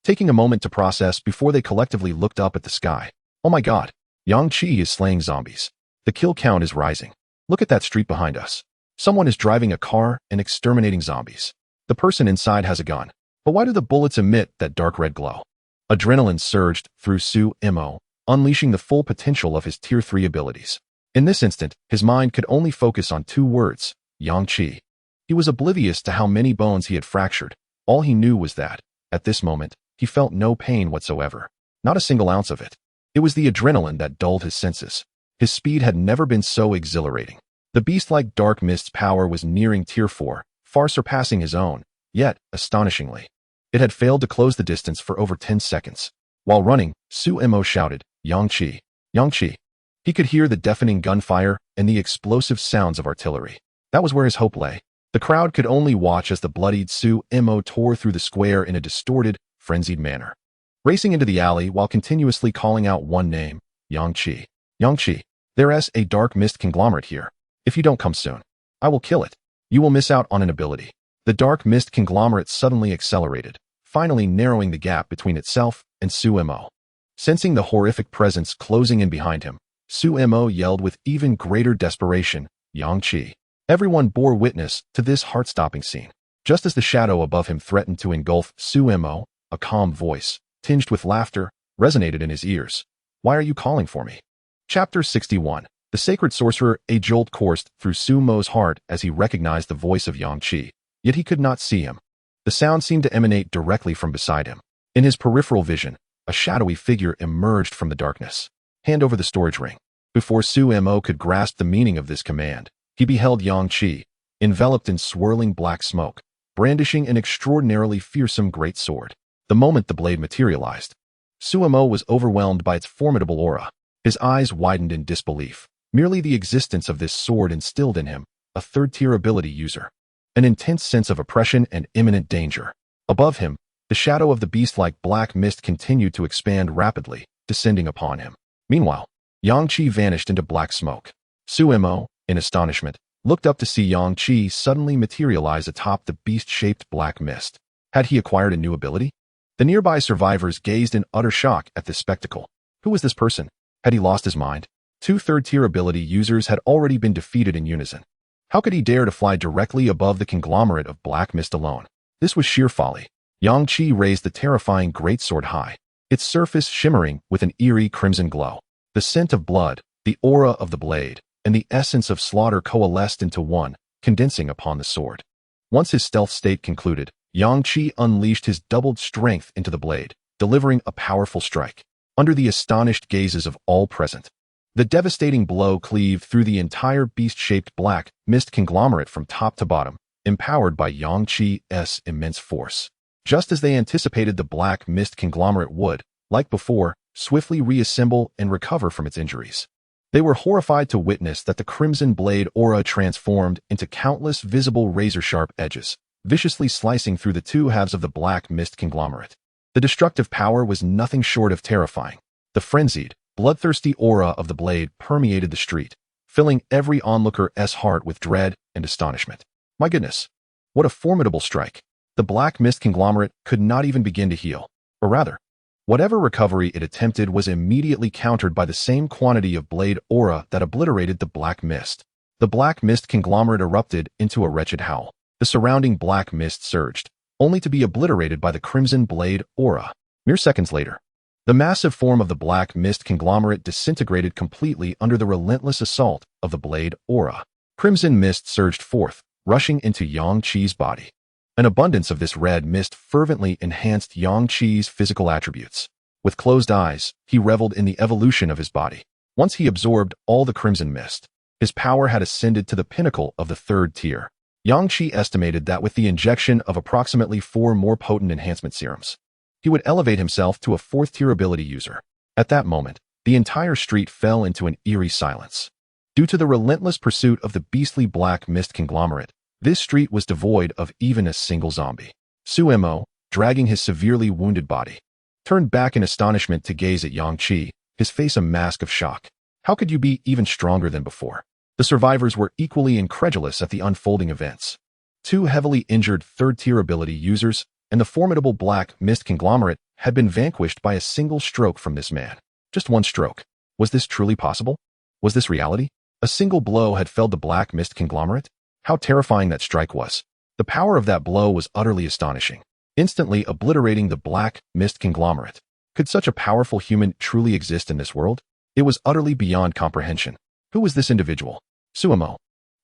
taking a moment to process before they collectively looked up at the sky. Oh my god, Yang Qi is slaying zombies. The kill count is rising. Look at that street behind us. Someone is driving a car and exterminating zombies. The person inside has a gun. But why do the bullets emit that dark red glow? Adrenaline surged through Su Mo, unleashing the full potential of his Tier 3 abilities. In this instant, his mind could only focus on 2 words, Yang Qi. He was oblivious to how many bones he had fractured. All he knew was that, at this moment, he felt no pain whatsoever. Not a single ounce of it. It was the adrenaline that dulled his senses. His speed had never been so exhilarating. The beast-like dark mist's power was nearing Tier 4, far surpassing his own, yet, astonishingly, it had failed to close the distance for over 10 seconds. While running, Su Mo shouted, Yang Qi, Yang Qi. He could hear the deafening gunfire and the explosive sounds of artillery. That was where his hope lay. The crowd could only watch as the bloodied Su-Mo tore through the square in a distorted, frenzied manner, racing into the alley while continuously calling out one name, Yang Qi. Yang Qi, there's a dark mist conglomerate here. If you don't come soon, I will kill it. You will miss out on an ability. The dark mist conglomerate suddenly accelerated, finally narrowing the gap between itself and Su-Mo. Sensing the horrific presence closing in behind him, Su-Mo yelled with even greater desperation, Yang Qi. Everyone bore witness to this heart-stopping scene. Just as the shadow above him threatened to engulf Su-Mo, a calm voice, tinged with laughter, resonated in his ears. Why are you calling for me? Chapter 61. The Sacred Sorcerer. A jolt coursed through Su-Mo's heart as he recognized the voice of Yang Qi, yet he could not see him. The sound seemed to emanate directly from beside him. In his peripheral vision, a shadowy figure emerged from the darkness. Hand over the storage ring. Before Su-Mo could grasp the meaning of this command, he beheld Yang Qi, enveloped in swirling black smoke, brandishing an extraordinarily fearsome great sword. The moment the blade materialized, Su-Mo was overwhelmed by its formidable aura. His eyes widened in disbelief. Merely the existence of this sword instilled in him, a third-tier ability user, an intense sense of oppression and imminent danger. Above him, the shadow of the beast-like black mist continued to expand rapidly, descending upon him. Meanwhile, Yang Qi vanished into black smoke. Su-Mo, in astonishment, looked up to see Yang Qi suddenly materialize atop the beast-shaped black mist. Had he acquired a new ability? The nearby survivors gazed in utter shock at this spectacle. Who was this person? Had he lost his mind? Two third-tier ability users had already been defeated in unison. How could he dare to fly directly above the conglomerate of black mist alone? This was sheer folly. Yang Qi raised the terrifying greatsword high, its surface shimmering with an eerie crimson glow. The scent of blood, the aura of the blade, and the essence of slaughter coalesced into one, condensing upon the sword. Once his stealth state concluded, Yang Qi unleashed his doubled strength into the blade, delivering a powerful strike. Under the astonished gazes of all present, the devastating blow cleaved through the entire beast-shaped black mist conglomerate from top to bottom, empowered by Yang Qi's immense force. Just as they anticipated, the black mist conglomerate would, like before, swiftly reassemble and recover from its injuries. They were horrified to witness that the crimson blade aura transformed into countless visible razor-sharp edges, viciously slicing through the two halves of the black mist conglomerate. The destructive power was nothing short of terrifying. The frenzied, bloodthirsty aura of the blade permeated the street, filling every onlooker's heart with dread and astonishment. My goodness, what a formidable strike! The black mist conglomerate could not even begin to heal, or rather, whatever recovery it attempted was immediately countered by the same quantity of blade aura that obliterated the black mist. The black mist conglomerate erupted into a wretched howl. The surrounding black mist surged, only to be obliterated by the crimson blade aura. Mere seconds later, the massive form of the black mist conglomerate disintegrated completely under the relentless assault of the blade aura. Crimson mist surged forth, rushing into Yang Qi's body. An abundance of this red mist fervently enhanced Yang Qi's physical attributes. With closed eyes, he reveled in the evolution of his body. Once he absorbed all the crimson mist, his power had ascended to the pinnacle of the third tier. Yang Qi estimated that with the injection of approximately 4 more potent enhancement serums, he would elevate himself to a fourth-tier ability user. At that moment, the entire street fell into an eerie silence. Due to the relentless pursuit of the beastly black mist conglomerate, this street was devoid of even a single zombie. Su-Mo, dragging his severely wounded body, turned back in astonishment to gaze at Yang Qi, his face a mask of shock. How could you be even stronger than before? The survivors were equally incredulous at the unfolding events. 2 heavily injured third-tier ability users and the formidable black mist conglomerate had been vanquished by a single stroke from this man. Just one stroke. Was this truly possible? Was this reality? A single blow had felled the black mist conglomerate? How terrifying that strike was. The power of that blow was utterly astonishing, instantly obliterating the black mist conglomerate. Could such a powerful human truly exist in this world? It was utterly beyond comprehension. Who was this individual? Su-Mo,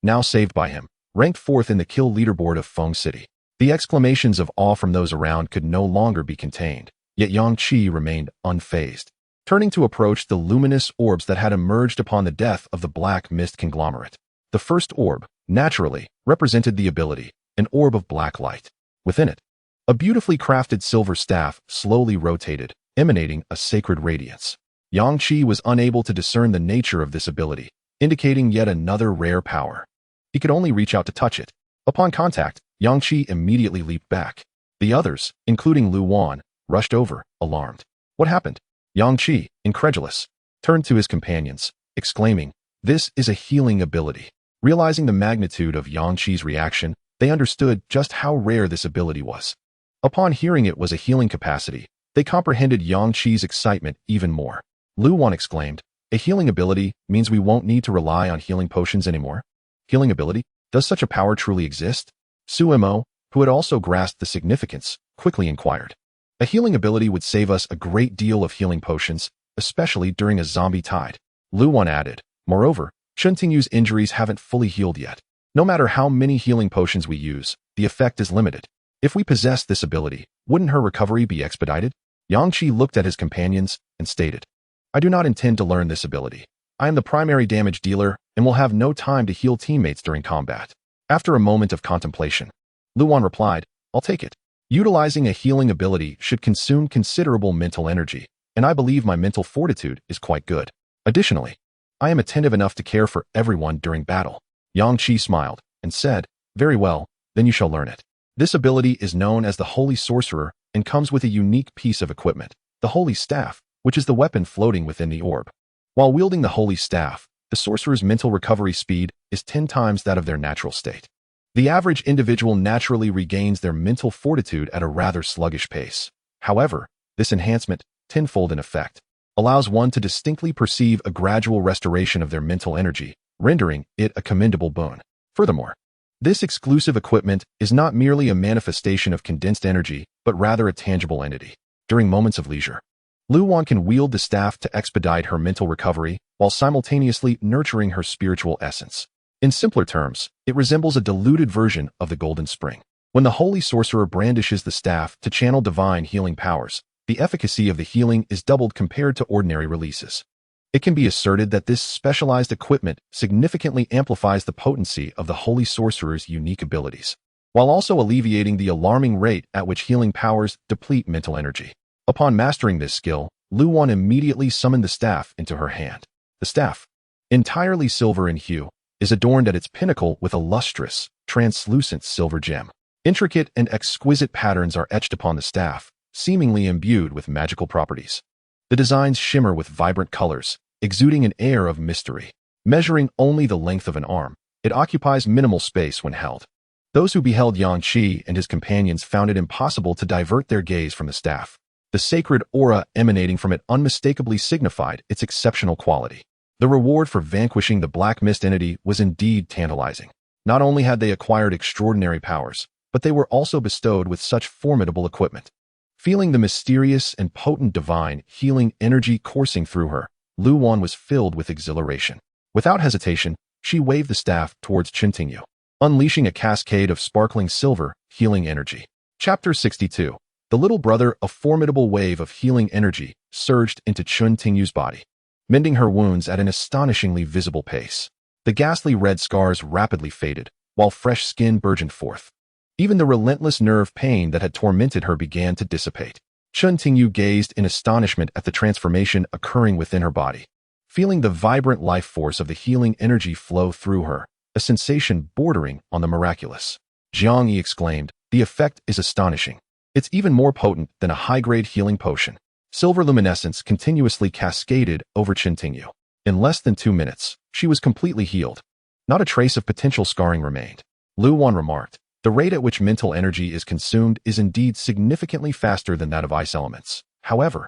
now saved by him, ranked 4th in the kill leaderboard of Feng City. The exclamations of awe from those around could no longer be contained, yet Yang Qi remained unfazed, turning to approach the luminous orbs that had emerged upon the death of the black mist conglomerate. The first orb, naturally, represented the ability, an orb of black light. Within it, a beautifully crafted silver staff slowly rotated, emanating a sacred radiance. Yang Qi was unable to discern the nature of this ability, indicating yet another rare power. He could only reach out to touch it. Upon contact, Yang Qi immediately leaped back. The others, including Lu Wan, rushed over, alarmed. What happened? Yang Qi, incredulous, turned to his companions, exclaiming, "This is a healing ability." Realizing the magnitude of Yang Qi's reaction, they understood just how rare this ability was. Upon hearing it was a healing capacity, they comprehended Yang Qi's excitement even more. Lu Wan exclaimed, "A healing ability means we won't need to rely on healing potions anymore?" Healing ability? Does such a power truly exist? Su Mo, who had also grasped the significance, quickly inquired. A healing ability would save us a great deal of healing potions, especially during a zombie tide. Lu Wan added, "Moreover, Chen Tingyu's injuries haven't fully healed yet. No matter how many healing potions we use, the effect is limited. If we possess this ability, wouldn't her recovery be expedited?" Yang Qi looked at his companions and stated, "I do not intend to learn this ability. I am the primary damage dealer and will have no time to heal teammates during combat." After a moment of contemplation, Lu Wan replied, "I'll take it. Utilizing a healing ability should consume considerable mental energy, and I believe my mental fortitude is quite good. Additionally, I am attentive enough to care for everyone during battle." Yang Qi smiled and said, "Very well, then you shall learn it. This ability is known as the Holy Sorcerer and comes with a unique piece of equipment, the Holy Staff, which is the weapon floating within the orb. While wielding the Holy Staff, the sorcerer's mental recovery speed is 10 times that of their natural state. The average individual naturally regains their mental fortitude at a rather sluggish pace. However, this enhancement, tenfold in effect, allows one to distinctly perceive a gradual restoration of their mental energy, rendering it a commendable boon. Furthermore, this exclusive equipment is not merely a manifestation of condensed energy, but rather a tangible entity. During moments of leisure, Lu Wan can wield the staff to expedite her mental recovery while simultaneously nurturing her spiritual essence. In simpler terms, it resembles a diluted version of the Golden Spring. When the Holy Sorcerer brandishes the staff to channel divine healing powers, the efficacy of the healing is doubled compared to ordinary releases. It can be asserted that this specialized equipment significantly amplifies the potency of the Holy Sorcerer's unique abilities, while also alleviating the alarming rate at which healing powers deplete mental energy. Upon mastering this skill, Lu Wan immediately summoned the staff into her hand. The staff, entirely silver in hue, is adorned at its pinnacle with a lustrous, translucent silver gem. Intricate and exquisite patterns are etched upon the staff, seemingly imbued with magical properties. The designs shimmer with vibrant colors, exuding an air of mystery. Measuring only the length of an arm, it occupies minimal space when held. Those who beheld Yang Qi and his companions found it impossible to divert their gaze from the staff. The sacred aura emanating from it unmistakably signified its exceptional quality. The reward for vanquishing the Black Mist entity was indeed tantalizing. Not only had they acquired extraordinary powers, but they were also bestowed with such formidable equipment. Feeling the mysterious and potent divine healing energy coursing through her, Lu Wan was filled with exhilaration. Without hesitation, she waved the staff towards Chen Tingyu, unleashing a cascade of sparkling silver, healing energy. Chapter 62. The little brother, a formidable wave of healing energy, surged into Chen Tingyu's body, mending her wounds at an astonishingly visible pace. The ghastly red scars rapidly faded, while fresh skin burgeoned forth. Even the relentless nerve pain that had tormented her began to dissipate. Chen Tingyu gazed in astonishment at the transformation occurring within her body. Feeling the vibrant life force of the healing energy flow through her, a sensation bordering on the miraculous. Jiang Yi exclaimed, "The effect is astonishing. It's even more potent than a high-grade healing potion." Silver luminescence continuously cascaded over Chen Tingyu. In less than 2 minutes, she was completely healed. Not a trace of potential scarring remained. Lu Wan remarked, "The rate at which mental energy is consumed is indeed significantly faster than that of ice elements. However,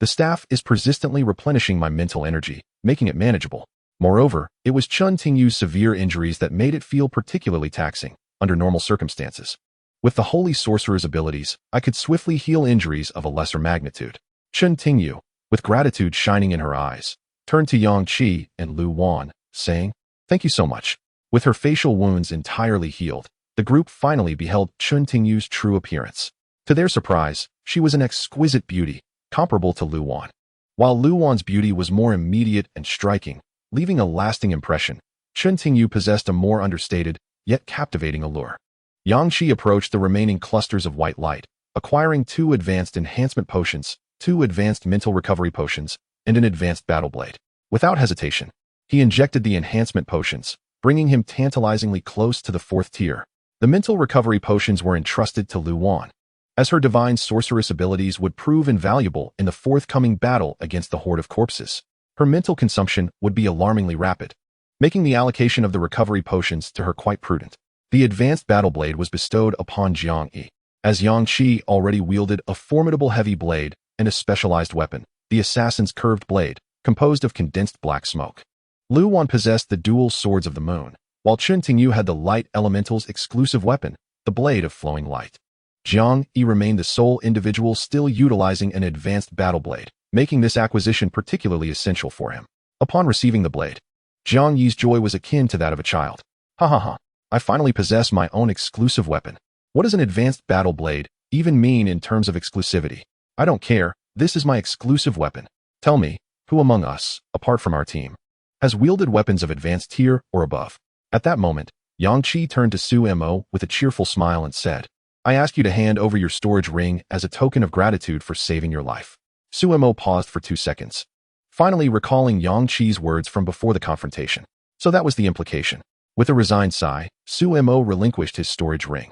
the staff is persistently replenishing my mental energy, making it manageable." Moreover, it was Chen Tingyu's severe injuries that made it feel particularly taxing under normal circumstances. With the Holy Sorcerer's abilities, I could swiftly heal injuries of a lesser magnitude. Chen Tingyu, with gratitude shining in her eyes, turned to Yang Qi and Lu Wan, saying, "Thank you so much." With her facial wounds entirely healed, the group finally beheld Chen Tingyu's true appearance. To their surprise, she was an exquisite beauty, comparable to Lu Wan. While Lu Wan's beauty was more immediate and striking, leaving a lasting impression, Chen Tingyu possessed a more understated, yet captivating allure. Yang Qi approached the remaining clusters of white light, acquiring 2 advanced enhancement potions, 2 advanced mental recovery potions, and an advanced battle blade. Without hesitation, he injected the enhancement potions, bringing him tantalizingly close to the 4th tier. The mental recovery potions were entrusted to Lu Wan, as her divine sorceress abilities would prove invaluable in the forthcoming battle against the horde of corpses. Her mental consumption would be alarmingly rapid, making the allocation of the recovery potions to her quite prudent. The advanced battle blade was bestowed upon Jiang Yi, as Yang Qi already wielded a formidable heavy blade and a specialized weapon, the assassin's curved blade, composed of condensed black smoke. Lu Wan possessed the dual swords of the moon, while Chen Tingyu had the light elemental's exclusive weapon, the blade of flowing light. Jiang Yi remained the sole individual still utilizing an advanced battle blade, making this acquisition particularly essential for him. Upon receiving the blade, Jiang Yi's joy was akin to that of a child. Ha ha ha, I finally possess my own exclusive weapon. What does an advanced battle blade even mean in terms of exclusivity? I don't care, this is my exclusive weapon. Tell me, who among us, apart from our team, has wielded weapons of advanced tier or above? At that moment, Yang Qi turned to Su Mo with a cheerful smile and said, I ask you to hand over your storage ring as a token of gratitude for saving your life. Su Mo paused for 2 seconds, finally recalling Yang Qi's words from before the confrontation. So that was the implication. With a resigned sigh, Su Mo relinquished his storage ring.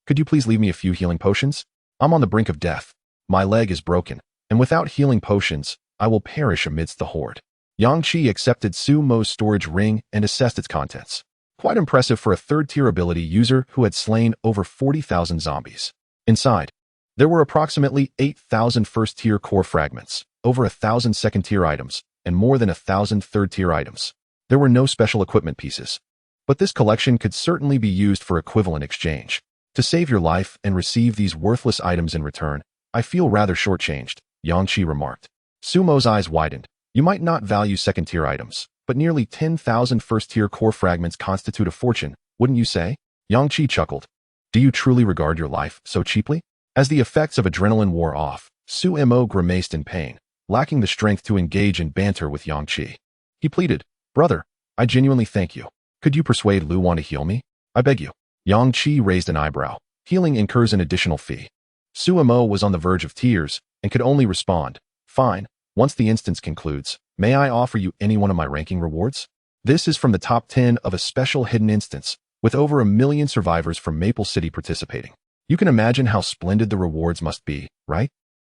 Could you please leave me a few healing potions? I'm on the brink of death. My leg is broken, and without healing potions, I will perish amidst the horde. Yang Qi accepted Su Mo's storage ring and assessed its contents. Quite impressive for a 3rd-tier ability user who had slain over 40,000 zombies. Inside, there were approximately 8,000 1st-tier core fragments, over 1,000 2nd-tier items, and more than 1,000 3rd-tier items. There were no special equipment pieces, but this collection could certainly be used for equivalent exchange. To save your life and receive these worthless items in return, I feel rather shortchanged, Yang Qi remarked. Su Mo's eyes widened. You might not value 2nd-tier items, but nearly 10,000 1st-tier core fragments constitute a fortune, wouldn't you say? Yang Qi chuckled. Do you truly regard your life so cheaply? As the effects of adrenaline wore off, Su Mo grimaced in pain, lacking the strength to engage in banter with Yang Qi. He pleaded, Brother, I genuinely thank you. Could you persuade Lu Wan to heal me? I beg you. Yang Qi raised an eyebrow. Healing incurs an additional fee. Su Mo was on the verge of tears and could only respond, Fine, once the instance concludes, may I offer you any one of my ranking rewards? This is from the top 10 of a special hidden instance, with over 1 million survivors from Maple City participating. You can imagine how splendid the rewards must be, right?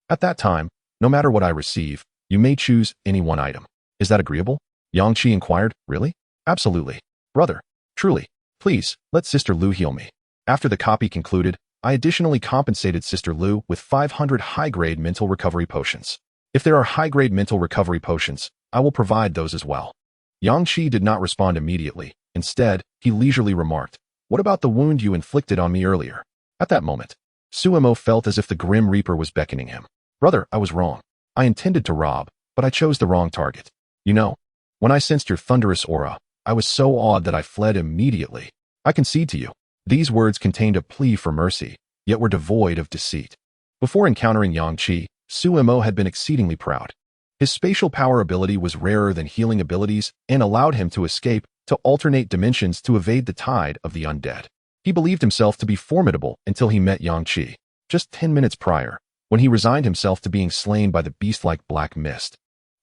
At that time, no matter what I receive, you may choose any one item. Is that agreeable? Yang Qi inquired, Really? Absolutely. Brother, truly. Please, let Sister Lu heal me. After the copy concluded, I additionally compensated Sister Lu with 500 high-grade mental recovery potions. If there are high-grade mental recovery potions, I will provide those as well. Yang Qi did not respond immediately. Instead, he leisurely remarked, What about the wound you inflicted on me earlier? At that moment, Su Mo felt as if the Grim Reaper was beckoning him. Brother, I was wrong. I intended to rob, but I chose the wrong target. You know, when I sensed your thunderous aura, I was so awed that I fled immediately. I concede to you. These words contained a plea for mercy, yet were devoid of deceit. Before encountering Yang Qi, Su Mo had been exceedingly proud. His spatial power ability was rarer than healing abilities and allowed him to escape to alternate dimensions to evade the tide of the undead. He believed himself to be formidable until he met Yang Qi, just 10 minutes prior, when he resigned himself to being slain by the beast-like black mist.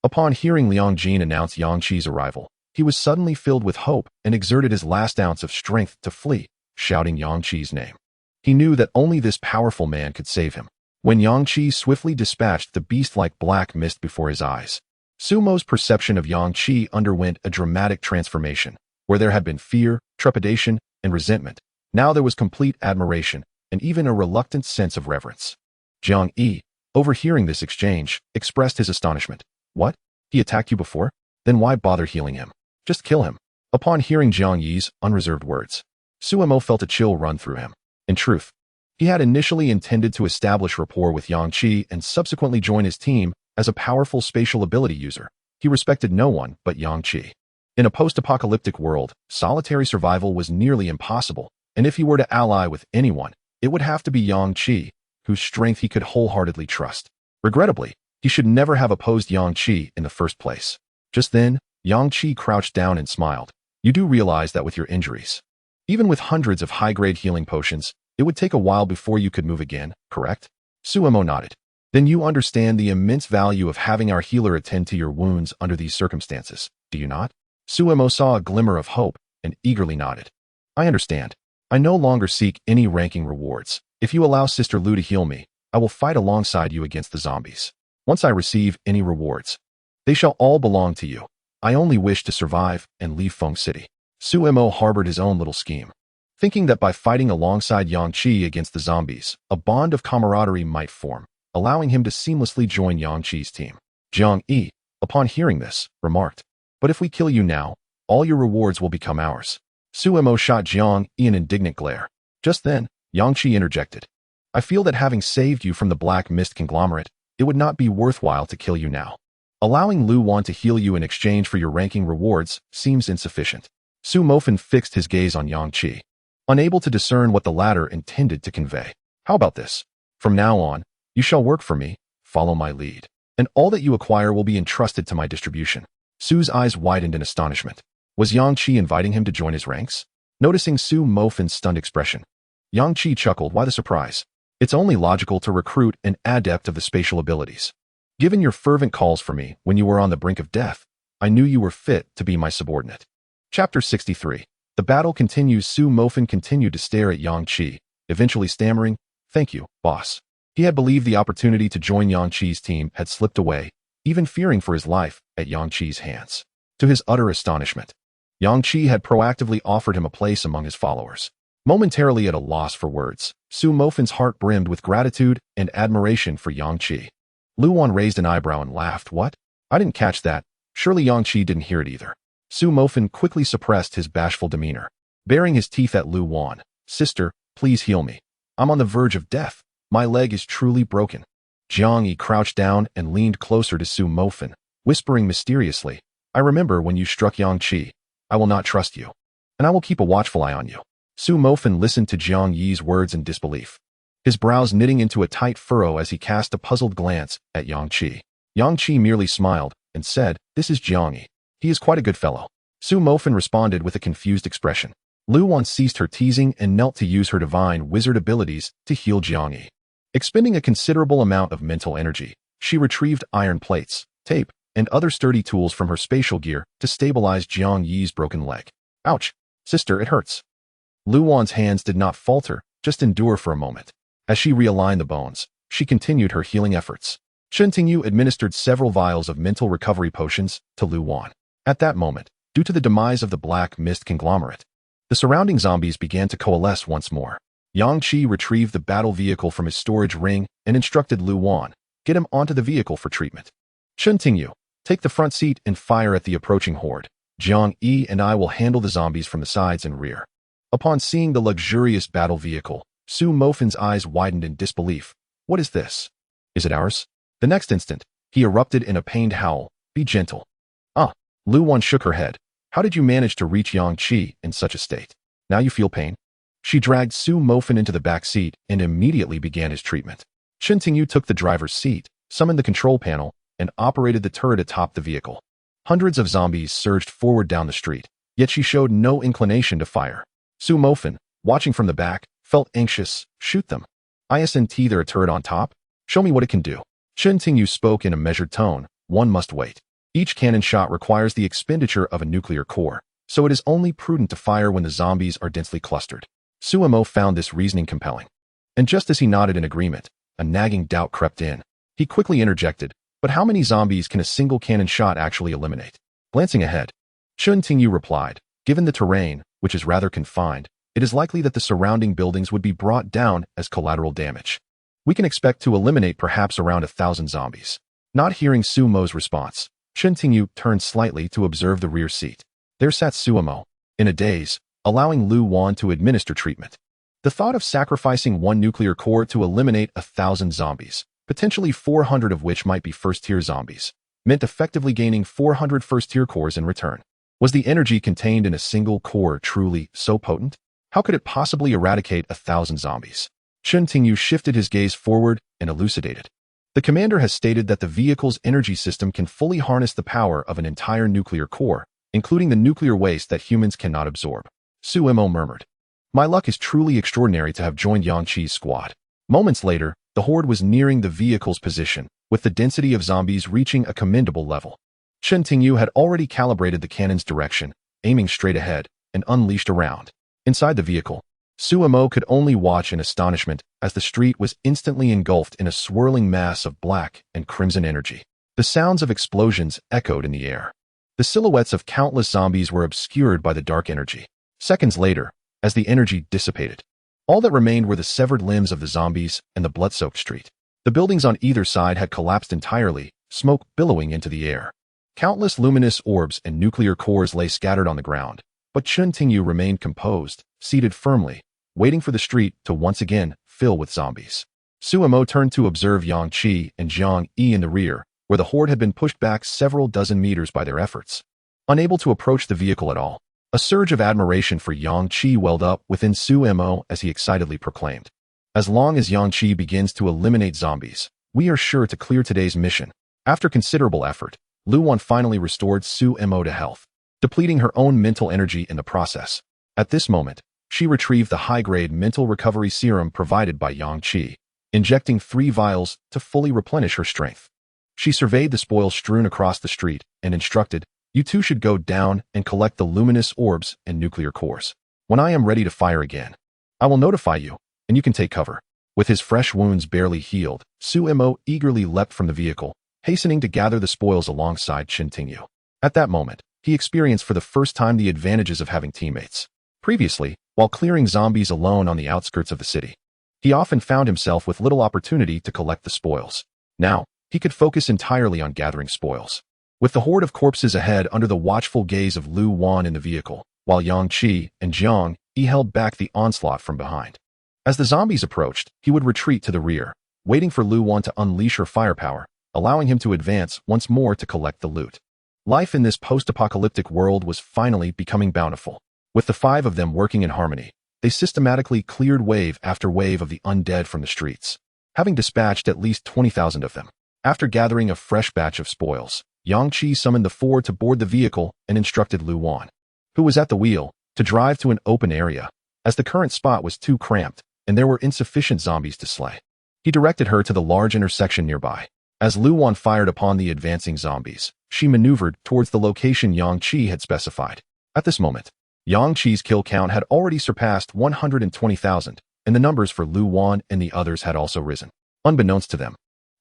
Upon hearing Liang Jin announce Yang Qi's arrival, he was suddenly filled with hope and exerted his last ounce of strength to flee, shouting Yang Qi's name. He knew that only this powerful man could save him. When Yang Qi swiftly dispatched the beast-like black mist before his eyes, Su Mo's perception of Yang Qi underwent a dramatic transformation. Where there had been fear, trepidation, and resentment, now there was complete admiration and even a reluctant sense of reverence. Jiang Yi, overhearing this exchange, expressed his astonishment. What? He attacked you before? Then why bother healing him? Just kill him. Upon hearing Jiang Yi's unreserved words, Su Mo felt a chill run through him. In truth, he had initially intended to establish rapport with Yang Qi and subsequently join his team as a powerful spatial ability user. He respected no one but Yang Qi. In a post-apocalyptic world, solitary survival was nearly impossible, and if he were to ally with anyone, it would have to be Yang Qi, whose strength he could wholeheartedly trust. Regrettably, he should never have opposed Yang Qi in the first place. Just then, Yang Qi crouched down and smiled. You do realize that with your injuries, even with hundreds of high-grade healing potions, it would take a while before you could move again, correct? Su Mo nodded. Then you understand the immense value of having our healer attend to your wounds under these circumstances, do you not? Su Mo saw a glimmer of hope and eagerly nodded. I understand. I no longer seek any ranking rewards. If you allow Sister Lu to heal me, I will fight alongside you against the zombies. Once I receive any rewards, they shall all belong to you. I only wish to survive and leave Feng City. Su Mo harbored his own little scheme, thinking that by fighting alongside Yang Qi against the zombies, a bond of camaraderie might form, allowing him to seamlessly join Yang Qi's team. Jiang Yi, upon hearing this, remarked, "But if we kill you now, all your rewards will become ours." Su Mo shot Jiang Yi an indignant glare. Just then, Yang Qi interjected, "I feel that having saved you from the Black Mist conglomerate, it would not be worthwhile to kill you now. Allowing Lu Wan to heal you in exchange for your ranking rewards seems insufficient." Su Mofan fixed his gaze on Yang Qi, unable to discern what the latter intended to convey. "How about this? From now on, you shall work for me, follow my lead, and all that you acquire will be entrusted to my distribution." Su's eyes widened in astonishment. Was Yang Qi inviting him to join his ranks? Noticing Su Mofan's stunned expression, Yang Qi chuckled. "Why the surprise? It's only logical to recruit an adept of the spatial abilities. Given your fervent calls for me when you were on the brink of death, I knew you were fit to be my subordinate." Chapter 63. The battle continues. Su Mofan continued to stare at Yang Qi, eventually stammering, "Thank you, boss." He had believed the opportunity to join Yang Qi's team had slipped away, even fearing for his life at Yang Qi's hands. To his utter astonishment, Yang Qi had proactively offered him a place among his followers. Momentarily at a loss for words, Su Mofan's heart brimmed with gratitude and admiration for Yang Qi. Lu Wan raised an eyebrow and laughed. "What? I didn't catch that." Surely Yang Qi didn't hear it either. Su Mofan quickly suppressed his bashful demeanor, baring his teeth at Lu Wan. "Sister, please heal me. I'm on the verge of death. My leg is truly broken." Jiang Yi crouched down and leaned closer to Su Mofan, whispering mysteriously, "I remember when you struck Yang Qi. I will not trust you, and I will keep a watchful eye on you." Su Mofan listened to Jiang Yi's words in disbelief, his brows knitting into a tight furrow as he cast a puzzled glance at Yang Qi. Yang Qi merely smiled and said, "This is Jiang Yi. He is quite a good fellow." Su Mofan responded with a confused expression. Lu Wan ceased her teasing and knelt to use her divine wizard abilities to heal Jiang Yi. Expending a considerable amount of mental energy, she retrieved iron plates, tape, and other sturdy tools from her spatial gear to stabilize Jiang Yi's broken leg. "Ouch! Sister, it hurts." Lu Wan's hands did not falter, just endure for a moment. As she realigned the bones, she continued her healing efforts. Chen Tingyu administered several vials of mental recovery potions to Lu Wan. At that moment, due to the demise of the Black Mist conglomerate, the surrounding zombies began to coalesce once more. Yang Qi retrieved the battle vehicle from his storage ring and instructed Lu Wan, "Get him onto the vehicle for treatment. Chen Tingyu, take the front seat and fire at the approaching horde. Jiang Yi and I will handle the zombies from the sides and rear." Upon seeing the luxurious battle vehicle, Su Mofan's eyes widened in disbelief. "What is this? Is it ours?" The next instant, he erupted in a pained howl. "Be gentle." "Ah." Lu Wan shook her head. "How did you manage to reach Yang Qi in such a state? Now you feel pain?" She dragged Su Mofan into the back seat and immediately began his treatment. Chen Tingyu took the driver's seat, summoned the control panel, and operated the turret atop the vehicle. Hundreds of zombies surged forward down the street, yet she showed no inclination to fire. Su Mofan, watching from the back, felt anxious. "Shoot them. Isn't there a turret on top? Show me what it can do." Chen Tingyu spoke in a measured tone. "One must wait. Each cannon shot requires the expenditure of a nuclear core, so it is only prudent to fire when the zombies are densely clustered." Su Mo found this reasoning compelling. And just as he nodded in agreement, a nagging doubt crept in. He quickly interjected, "But how many zombies can a single cannon shot actually eliminate?" Glancing ahead, Chen Tingyu replied, "Given the terrain, which is rather confined, it is likely that the surrounding buildings would be brought down as collateral damage. We can expect to eliminate perhaps around 1,000 zombies." Not hearing Su Mo's response, Chen Tingyu turned slightly to observe the rear seat. There sat Su Mo, in a daze, allowing Lu Wan to administer treatment. The thought of sacrificing one nuclear core to eliminate 1,000 zombies, potentially 400 of which might be first-tier zombies, meant effectively gaining 400 first-tier cores in return. Was the energy contained in a single core truly so potent? How could it possibly eradicate 1,000 zombies? Chen Tingyu shifted his gaze forward and elucidated. The commander has stated that the vehicle's energy system can fully harness the power of an entire nuclear core, including the nuclear waste that humans cannot absorb. Su Mo murmured, "My luck is truly extraordinary to have joined Yang Qi's squad." Moments later, the horde was nearing the vehicle's position, with the density of zombies reaching a commendable level. Chen Tingyu had already calibrated the cannon's direction, aiming straight ahead, and unleashed a round. Inside the vehicle, Suemo could only watch in astonishment as the street was instantly engulfed in a swirling mass of black and crimson energy. The sounds of explosions echoed in the air. The silhouettes of countless zombies were obscured by the dark energy. Seconds later, as the energy dissipated, all that remained were the severed limbs of the zombies and the blood-soaked street. The buildings on either side had collapsed entirely, smoke billowing into the air. Countless luminous orbs and nuclear cores lay scattered on the ground, but Chun Tingyu remained composed, seated firmly, waiting for the street to once again fill with zombies. Suemo turned to observe Yang Qi and Jiang Yi in the rear, where the horde had been pushed back several dozen meters by their efforts. Unable to approach the vehicle at all, a surge of admiration for Yang Qi welled up within Suemo as he excitedly proclaimed, "As long as Yang Qi begins to eliminate zombies, we are sure to clear today's mission." After considerable effort, Lu Wan finally restored Suemo to health, depleting her own mental energy in the process. At this moment, she retrieved the high-grade mental recovery serum provided by Yang Qi, injecting 3 vials to fully replenish her strength. She surveyed the spoils strewn across the street and instructed, "You two should go down and collect the luminous orbs and nuclear cores. When I am ready to fire again, I will notify you, and you can take cover." With his fresh wounds barely healed, Suemo eagerly leapt from the vehicle, hastening to gather the spoils alongside Chun Tingyu. At that moment, he experienced for the first time the advantages of having teammates. Previously, while clearing zombies alone on the outskirts of the city, he often found himself with little opportunity to collect the spoils. Now, he could focus entirely on gathering spoils. With the horde of corpses ahead under the watchful gaze of Lu Wan in the vehicle, while Yang Qi and Jiang Yi held back the onslaught from behind. As the zombies approached, he would retreat to the rear, waiting for Lu Wan to unleash her firepower, allowing him to advance once more to collect the loot. Life in this post-apocalyptic world was finally becoming bountiful. With the 5 of them working in harmony, they systematically cleared wave after wave of the undead from the streets, having dispatched at least 20,000 of them. After gathering a fresh batch of spoils, Yang Qi summoned the 4 to board the vehicle and instructed Lu Wan, who was at the wheel, to drive to an open area, as the current spot was too cramped and there were insufficient zombies to slay. He directed her to the large intersection nearby. As Lu Wan fired upon the advancing zombies, she maneuvered towards the location Yang Qi had specified. At this moment, Yang Qi's kill count had already surpassed 120,000, and the numbers for Lu Wan and the others had also risen. Unbeknownst to them,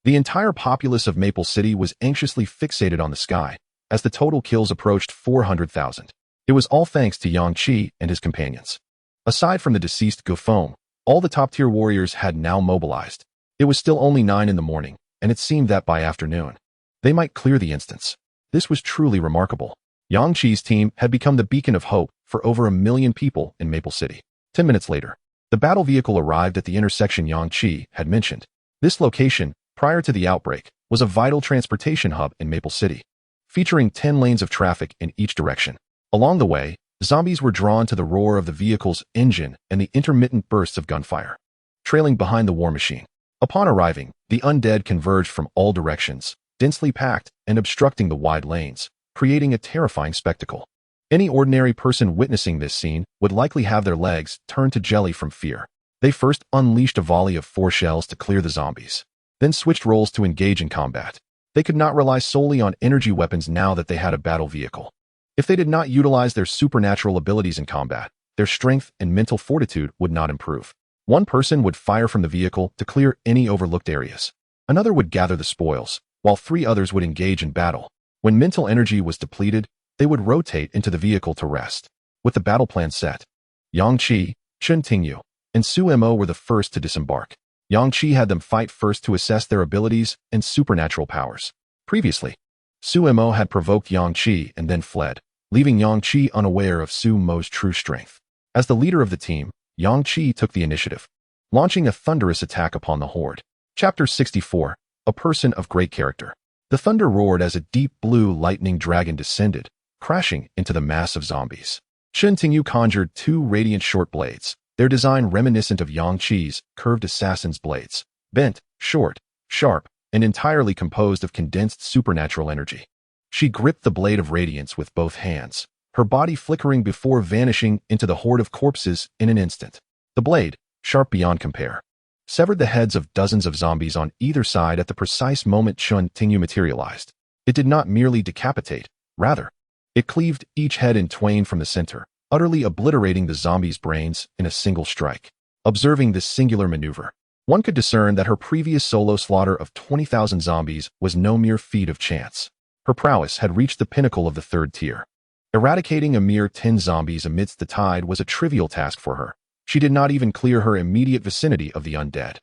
the entire populace of Maple City was anxiously fixated on the sky, as the total kills approached 400,000. It was all thanks to Yang Qi and his companions. Aside from the deceased Gufeng, all the top-tier warriors had now mobilized. It was still only 9 in the morning, and it seemed that by afternoon, they might clear the instance. This was truly remarkable. Yang Qi's team had become the beacon of hope for over 1 million people in Maple City. 10 minutes later, the battle vehicle arrived at the intersection Yang Qi had mentioned. This location, prior to the outbreak, was a vital transportation hub in Maple City, featuring 10 lanes of traffic in each direction. Along the way, zombies were drawn to the roar of the vehicle's engine and the intermittent bursts of gunfire, trailing behind the war machine. Upon arriving, the undead converged from all directions, densely packed and obstructing the wide lanes, creating a terrifying spectacle. Any ordinary person witnessing this scene would likely have their legs turned to jelly from fear. They first unleashed a volley of 4 shells to clear the zombies, then switched roles to engage in combat. They could not rely solely on energy weapons now that they had a battle vehicle. If they did not utilize their supernatural abilities in combat, their strength and mental fortitude would not improve. One person would fire from the vehicle to clear any overlooked areas. Another would gather the spoils, while 3 others would engage in battle. When mental energy was depleted, they would rotate into the vehicle to rest. With the battle plan set, Yang Qi, Chun Tingyu, and Suemo were the first to disembark. Yang Qi had them fight first to assess their abilities and supernatural powers. Previously, Suemo had provoked Yang Qi and then fled, leaving Yang Qi unaware of Suemo's true strength. As the leader of the team, Yang Qi took the initiative, launching a thunderous attack upon the horde. Chapter 64, A Person of Great Character. The thunder roared as a deep blue lightning dragon descended, crashing into the mass of zombies. Chun Tingyu conjured 2 radiant short blades, their design reminiscent of Yang Qi's curved assassin's blades, bent, short, sharp, and entirely composed of condensed supernatural energy. She gripped the blade of radiance with both hands, her body flickering before vanishing into the horde of corpses in an instant. The blade, sharp beyond compare, severed the heads of dozens of zombies on either side at the precise moment Chun Tingyu materialized. It did not merely decapitate, rather, it cleaved each head in twain from the center, utterly obliterating the zombies' brains in a single strike. Observing this singular maneuver, one could discern that her previous solo slaughter of 20,000 zombies was no mere feat of chance. Her prowess had reached the pinnacle of the third tier. Eradicating a mere 10 zombies amidst the tide was a trivial task for her. She did not even clear her immediate vicinity of the undead.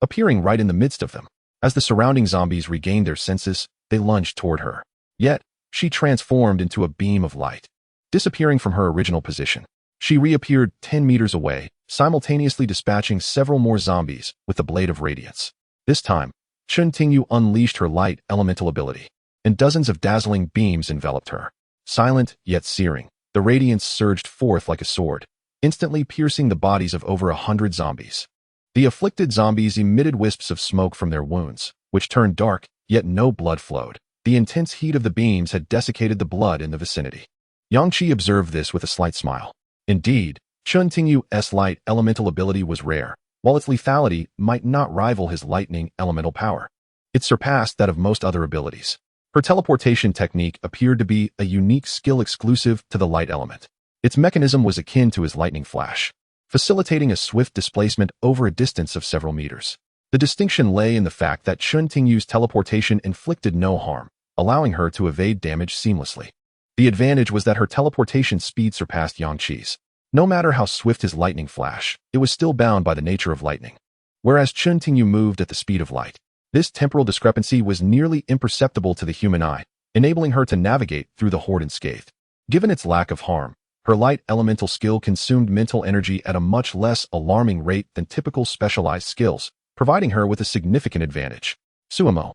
Appearing right in the midst of them, as the surrounding zombies regained their senses, they lunged toward her. Yet, she transformed into a beam of light. Disappearing from her original position, she reappeared 10 meters away, simultaneously dispatching several more zombies with the Blade of Radiance. This time, Chen Tingyu unleashed her light elemental ability, and dozens of dazzling beams enveloped her. Silent, yet searing, the radiance surged forth like a sword, instantly piercing the bodies of over 100 zombies. The afflicted zombies emitted wisps of smoke from their wounds, which turned dark, yet no blood flowed. The intense heat of the beams had desiccated the blood in the vicinity. Yang Qi observed this with a slight smile. Indeed, Chen Tingyu's light elemental ability was rare, while its lethality might not rival his lightning elemental power. It surpassed that of most other abilities. Her teleportation technique appeared to be a unique skill exclusive to the light element. Its mechanism was akin to his lightning flash, facilitating a swift displacement over a distance of several meters. The distinction lay in the fact that Chen Tingyu's teleportation inflicted no harm, allowing her to evade damage seamlessly. The advantage was that her teleportation speed surpassed Yang Qi's. No matter how swift his lightning flash, it was still bound by the nature of lightning. Whereas Chen Tingyu moved at the speed of light, this temporal discrepancy was nearly imperceptible to the human eye, enabling her to navigate through the horde unscathed. Given its lack of harm, her light elemental skill consumed mental energy at a much less alarming rate than typical specialized skills, providing her with a significant advantage. Suemo,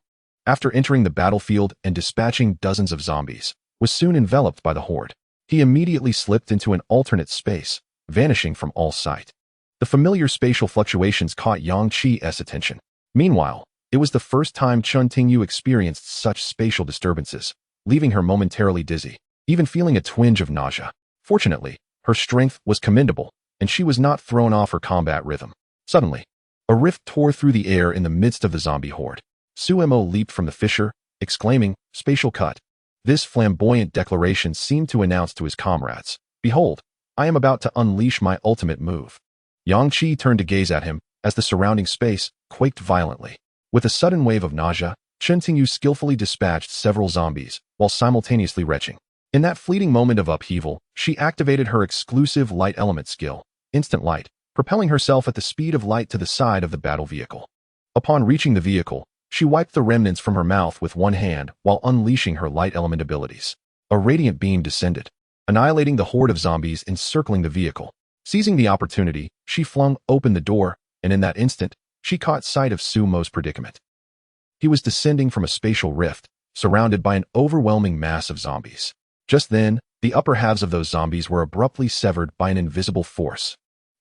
after entering the battlefield and dispatching dozens of zombies, was soon enveloped by the horde. He immediately slipped into an alternate space, vanishing from all sight. The familiar spatial fluctuations caught Yang Qi's attention. Meanwhile, it was the first time Chen Tingyu experienced such spatial disturbances, leaving her momentarily dizzy, even feeling a twinge of nausea. Fortunately, her strength was commendable, and she was not thrown off her combat rhythm. Suddenly, a rift tore through the air in the midst of the zombie horde. Suemo leaped from the fissure, exclaiming, "Spatial cut." This flamboyant declaration seemed to announce to his comrades, "Behold, I am about to unleash my ultimate move." Yang Qi turned to gaze at him, as the surrounding space quaked violently. With a sudden wave of nausea, Chen Tingyu skillfully dispatched several zombies, while simultaneously retching. In that fleeting moment of upheaval, she activated her exclusive light element skill, Instant Light, propelling herself at the speed of light to the side of the battle vehicle. Upon reaching the vehicle, she wiped the remnants from her mouth with one hand while unleashing her light element abilities. A radiant beam descended, annihilating the horde of zombies encircling the vehicle. Seizing the opportunity, she flung open the door, and in that instant, she caught sight of Sumo's predicament. He was descending from a spatial rift, surrounded by an overwhelming mass of zombies. Just then, the upper halves of those zombies were abruptly severed by an invisible force.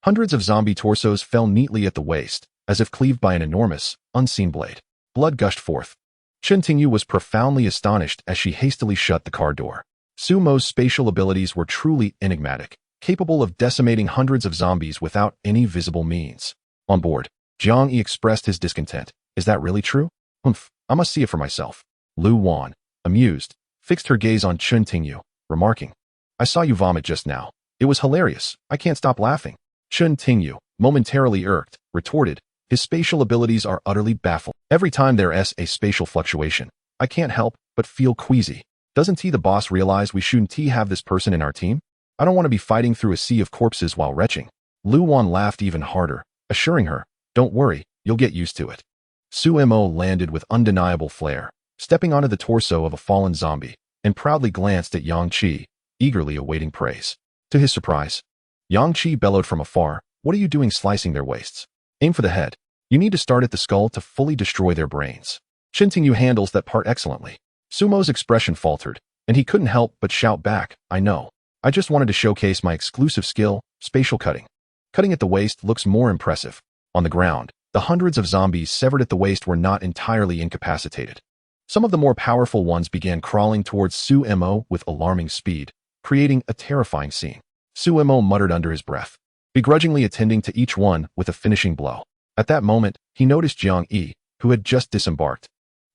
Hundreds of zombie torsos fell neatly at the waist, as if cleaved by an enormous, unseen blade. Blood gushed forth. Chen Tingyu was profoundly astonished as she hastily shut the car door. Sumo's spatial abilities were truly enigmatic, capable of decimating hundreds of zombies without any visible means. On board, Jiang Yi expressed his discontent. "Is that really true? I must see it for myself." Lu Wan, amused, fixed her gaze on Chen Tingyu, remarking, "I saw you vomit just now. It was hilarious. I can't stop laughing." Chen Tingyu, momentarily irked, retorted, "His spatial abilities are utterly baffling. Every time there's a spatial fluctuation, I can't help but feel queasy. Doesn't the boss realize we shouldn't have this person in our team? I don't want to be fighting through a sea of corpses while retching." Lu Wan laughed even harder, assuring her, "Don't worry, you'll get used to it." Suemo landed with undeniable flair, stepping onto the torso of a fallen zombie, and proudly glanced at Yang Qi, eagerly awaiting praise. To his surprise, Yang Qi bellowed from afar, "What are you doing slicing their waists? Aim for the head. You need to start at the skull to fully destroy their brains." Chen Tingyu handles that part excellently. Sumo's expression faltered, and he couldn't help but shout back, "I know. I just wanted to showcase my exclusive skill, spatial cutting." Cutting at the waist looks more impressive. On the ground, the hundreds of zombies severed at the waist were not entirely incapacitated. Some of the more powerful ones began crawling towards Suemo with alarming speed, creating a terrifying scene. Suemo muttered under his breath, begrudgingly attending to each one with a finishing blow. At that moment, he noticed Jiang Yi, who had just disembarked,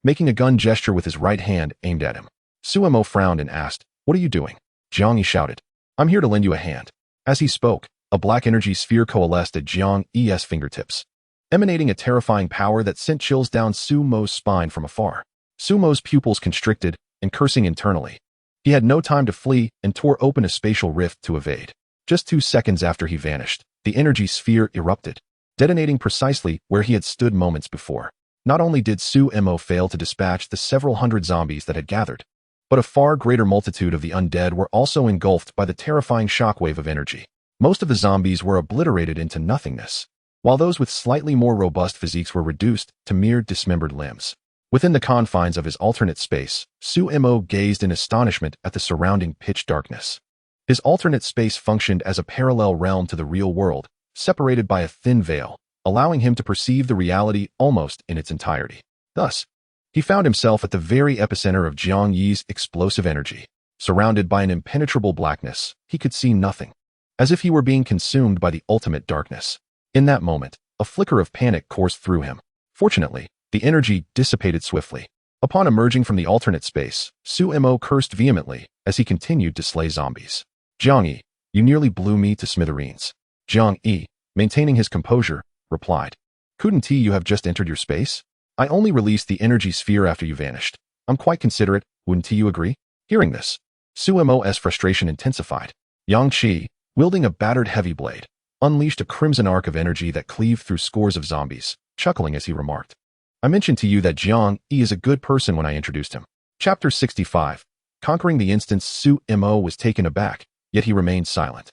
making a gun gesture with his right hand aimed at him. Suemo frowned and asked, "What are you doing?" Jiang Yi shouted, "I'm here to lend you a hand." As he spoke, a black energy sphere coalesced at Jiang Yi's fingertips, emanating a terrifying power that sent chills down Su Mo's spine from afar. Su Mo's pupils constricted, and cursing internally. He had no time to flee and tore open a spatial rift to evade. Just 2 seconds after he vanished, the energy sphere erupted, detonating precisely where he had stood moments before. Not only did Su Mo fail to dispatch the several hundred zombies that had gathered, but a far greater multitude of the undead were also engulfed by the terrifying shockwave of energy. Most of the zombies were obliterated into nothingness, while those with slightly more robust physiques were reduced to mere dismembered limbs. Within the confines of his alternate space, Su Mo gazed in astonishment at the surrounding pitch darkness. His alternate space functioned as a parallel realm to the real world, separated by a thin veil, allowing him to perceive the reality almost in its entirety. Thus, he found himself at the very epicenter of Jiang Yi's explosive energy. Surrounded by an impenetrable blackness, he could see nothing, as if he were being consumed by the ultimate darkness. In that moment, a flicker of panic coursed through him. Fortunately, the energy dissipated swiftly. Upon emerging from the alternate space, Su Mo cursed vehemently as he continued to slay zombies. Jiang Yi, you nearly blew me to smithereens. Jiang Yi, maintaining his composure, replied. Couldn't you have just entered your space? I only released the energy sphere after you vanished. I'm quite considerate, wouldn't you agree? Hearing this, Su Mo's frustration intensified. Yang Qi, wielding a battered heavy blade, unleashed a crimson arc of energy that cleaved through scores of zombies, chuckling as he remarked. I mentioned to you that Jiang Yi is a good person when I introduced him. Chapter 65. Conquering the instance, Su Mo was taken aback, yet he remained silent.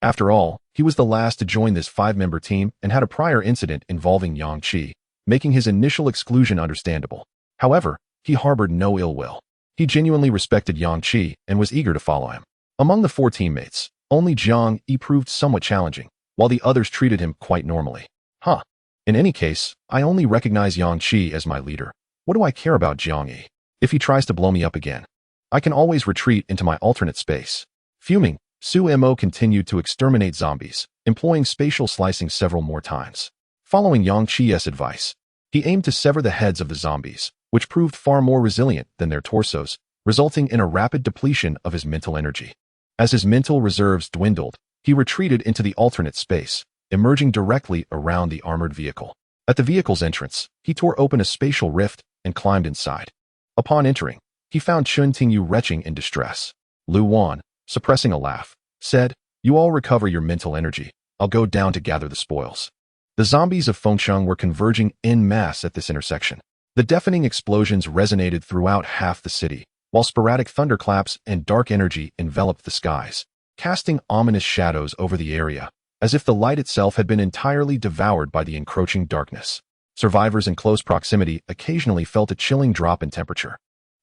After all, he was the last to join this 5-member team and had a prior incident involving Yang Qi, making his initial exclusion understandable. However, he harbored no ill will. He genuinely respected Yang Qi and was eager to follow him. Among the 4 teammates, only Jiang Yi proved somewhat challenging, while the others treated him quite normally. In any case, I only recognize Yang Qi as my leader. What do I care about Jiang Yi? If he tries to blow me up again, I can always retreat into my alternate space. Fuming, Su Mo continued to exterminate zombies, employing spatial slicing several more times. Following Yang Qi's advice, he aimed to sever the heads of the zombies, which proved far more resilient than their torsos, resulting in a rapid depletion of his mental energy. As his mental reserves dwindled, he retreated into the alternate space, emerging directly around the armored vehicle. At the vehicle's entrance, he tore open a spatial rift and climbed inside. Upon entering, he found Chun Tingyu retching in distress. Lu Wan, suppressing a laugh, said, You all recover your mental energy. I'll go down to gather the spoils. The zombies of Fengcheng were converging en masse at this intersection. The deafening explosions resonated throughout half the city, while sporadic thunderclaps and dark energy enveloped the skies, casting ominous shadows over the area, as if the light itself had been entirely devoured by the encroaching darkness. Survivors in close proximity occasionally felt a chilling drop in temperature,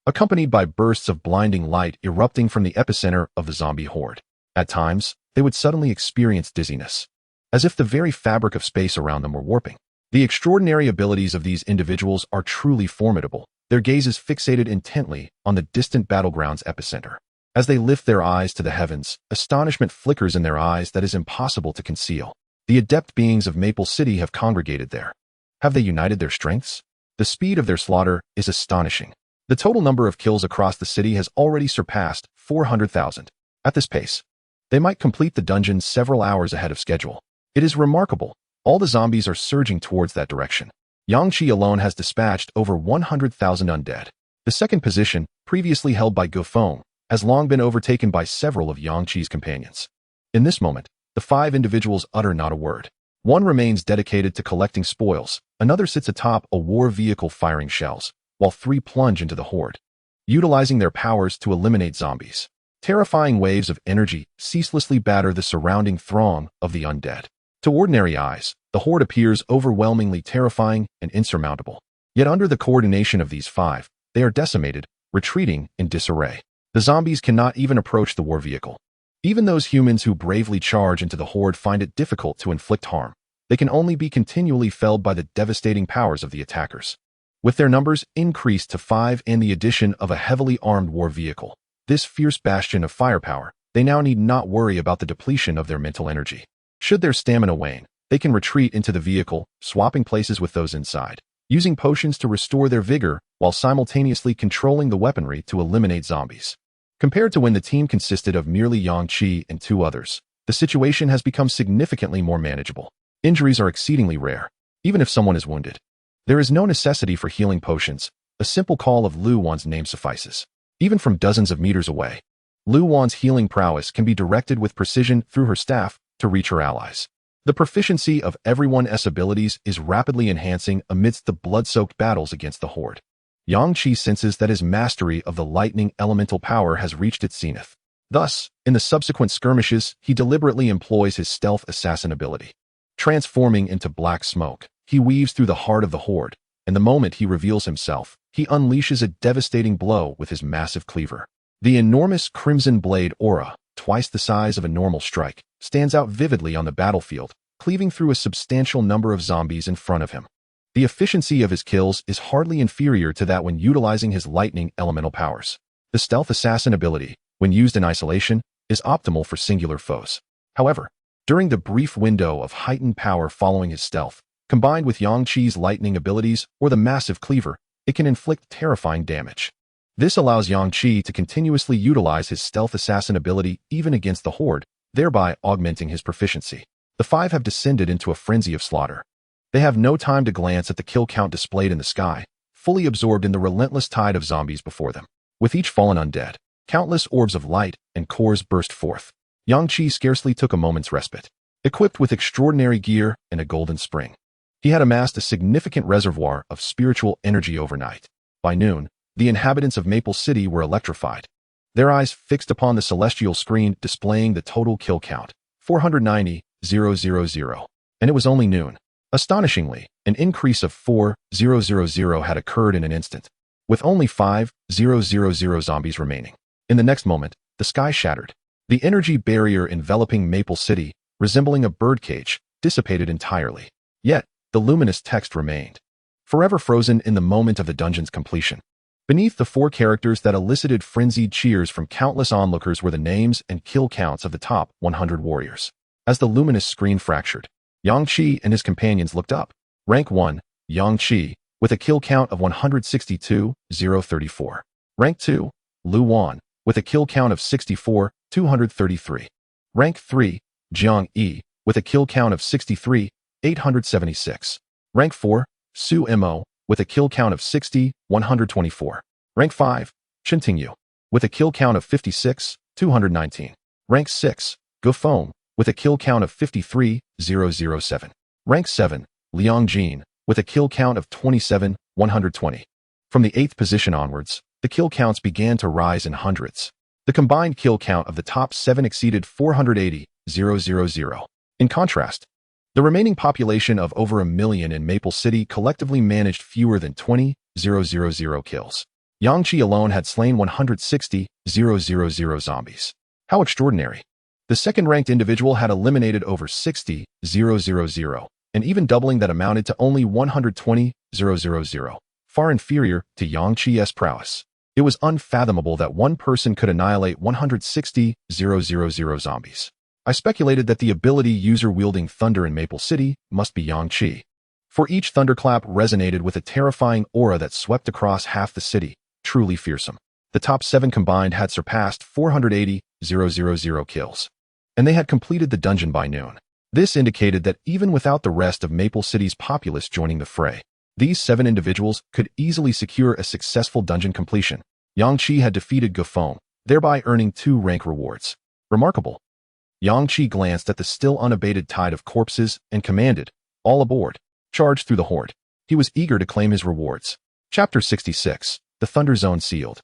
accompanied by bursts of blinding light erupting from the epicenter of the zombie horde. At times, they would suddenly experience dizziness, as if the very fabric of space around them were warping. The extraordinary abilities of these individuals are truly formidable, their gazes fixated intently on the distant battleground's epicenter. As they lift their eyes to the heavens, astonishment flickers in their eyes that is impossible to conceal. The adept beings of Maple City have congregated there. Have they united their strengths? The speed of their slaughter is astonishing. The total number of kills across the city has already surpassed 400,000. At this pace, they might complete the dungeon several hours ahead of schedule. It is remarkable. All the zombies are surging towards that direction. Yang Qi alone has dispatched over 100,000 undead. The second position, previously held by Gu Feng, has long been overtaken by several of Yang Qi's companions. In this moment, the 5 individuals utter not a word. One remains dedicated to collecting spoils, another sits atop a war vehicle firing shells, while 3 plunge into the horde, utilizing their powers to eliminate zombies. Terrifying waves of energy ceaselessly batter the surrounding throng of the undead. To ordinary eyes, the horde appears overwhelmingly terrifying and insurmountable. Yet under the coordination of these 5, they are decimated, retreating in disarray. The zombies cannot even approach the war vehicle. Even those humans who bravely charge into the horde find it difficult to inflict harm. They can only be continually felled by the devastating powers of the attackers. With their numbers increased to 5 and the addition of a heavily armed war vehicle, this fierce bastion of firepower, they now need not worry about the depletion of their mental energy. Should their stamina wane, they can retreat into the vehicle, swapping places with those inside, using potions to restore their vigor while simultaneously controlling the weaponry to eliminate zombies. Compared to when the team consisted of merely Yang Qi and 2 others, the situation has become significantly more manageable. Injuries are exceedingly rare, even if someone is wounded. There is no necessity for healing potions. A simple call of Lu Wan's name suffices. Even from dozens of meters away, Lu Wan's healing prowess can be directed with precision through her staff to reach her allies. The proficiency of everyone's abilities is rapidly enhancing amidst the blood-soaked battles against the Horde. Yang Qi senses that his mastery of the lightning elemental power has reached its zenith. Thus, in the subsequent skirmishes, he deliberately employs his stealth assassin ability. Transforming into black smoke, he weaves through the heart of the Horde, and the moment he reveals himself, he unleashes a devastating blow with his massive cleaver. The enormous crimson blade aura, twice the size of a normal strike, stands out vividly on the battlefield, cleaving through a substantial number of zombies in front of him. The efficiency of his kills is hardly inferior to that when utilizing his lightning elemental powers. The stealth assassin ability, when used in isolation, is optimal for singular foes. However, during the brief window of heightened power following his stealth, combined with Yang Qi's lightning abilities or the massive cleaver, it can inflict terrifying damage. This allows Yang Qi to continuously utilize his stealth assassin ability even against the Horde, thereby augmenting his proficiency. The five have descended into a frenzy of slaughter. They have no time to glance at the kill count displayed in the sky, fully absorbed in the relentless tide of zombies before them. With each fallen undead, countless orbs of light and cores burst forth. Yang Qi scarcely took a moment's respite. Equipped with extraordinary gear and a golden spring, he had amassed a significant reservoir of spiritual energy overnight. By noon, the inhabitants of Maple City were electrified. Their eyes fixed upon the celestial screen displaying the total kill count, 490,000, and it was only noon. Astonishingly, an increase of 4,000 had occurred in an instant, with only 5,000 zombies remaining. In the next moment, the sky shattered. The energy barrier enveloping Maple City, resembling a birdcage, dissipated entirely. Yet, the luminous text remained, forever frozen in the moment of the dungeon's completion. Beneath the four characters that elicited frenzied cheers from countless onlookers were the names and kill counts of the top 100 warriors. As the luminous screen fractured, Yang Qi and his companions looked up. Rank 1, Yang Qi, with a kill count of 162,034. Rank 2, Lu Wan, with a kill count of 64,233. Rank 3, Jiang Yi, with a kill count of 63,876. Rank 4, Su Mo, with a kill count of 60,124. Rank 5, Chen Tingyu, with a kill count of 56,219. Rank 6, Gufeng, with a kill count of 53,007. Rank 7, Liang Jin, with a kill count of 27,120. From the 8th position onwards, the kill counts began to rise in hundreds. The combined kill count of the top 7 exceeded 480,000. In contrast, the remaining population of over 1 million in Maple City collectively managed fewer than 20,000 kills. Yang Qi alone had slain 160,000 zombies. How extraordinary! The second-ranked individual had eliminated over 60,000, and even doubling that amounted to only 120,000, far inferior to Yang Qi's prowess. It was unfathomable that one person could annihilate 160,000 zombies. I speculated that the ability user wielding thunder in Maple City must be Yang Qi, for each thunderclap resonated with a terrifying aura that swept across half the city, truly fearsome. The top 7 combined had surpassed 480,000 kills, and they had completed the dungeon by noon. This indicated that even without the rest of Maple City's populace joining the fray, these 7 individuals could easily secure a successful dungeon completion. Yang Qi had defeated Gufeng, thereby earning 2 rank rewards. Remarkable. Yang Qi glanced at the still unabated tide of corpses and commanded, "All aboard, charge through the Horde." He was eager to claim his rewards. Chapter 66, The Thunder Zone Sealed.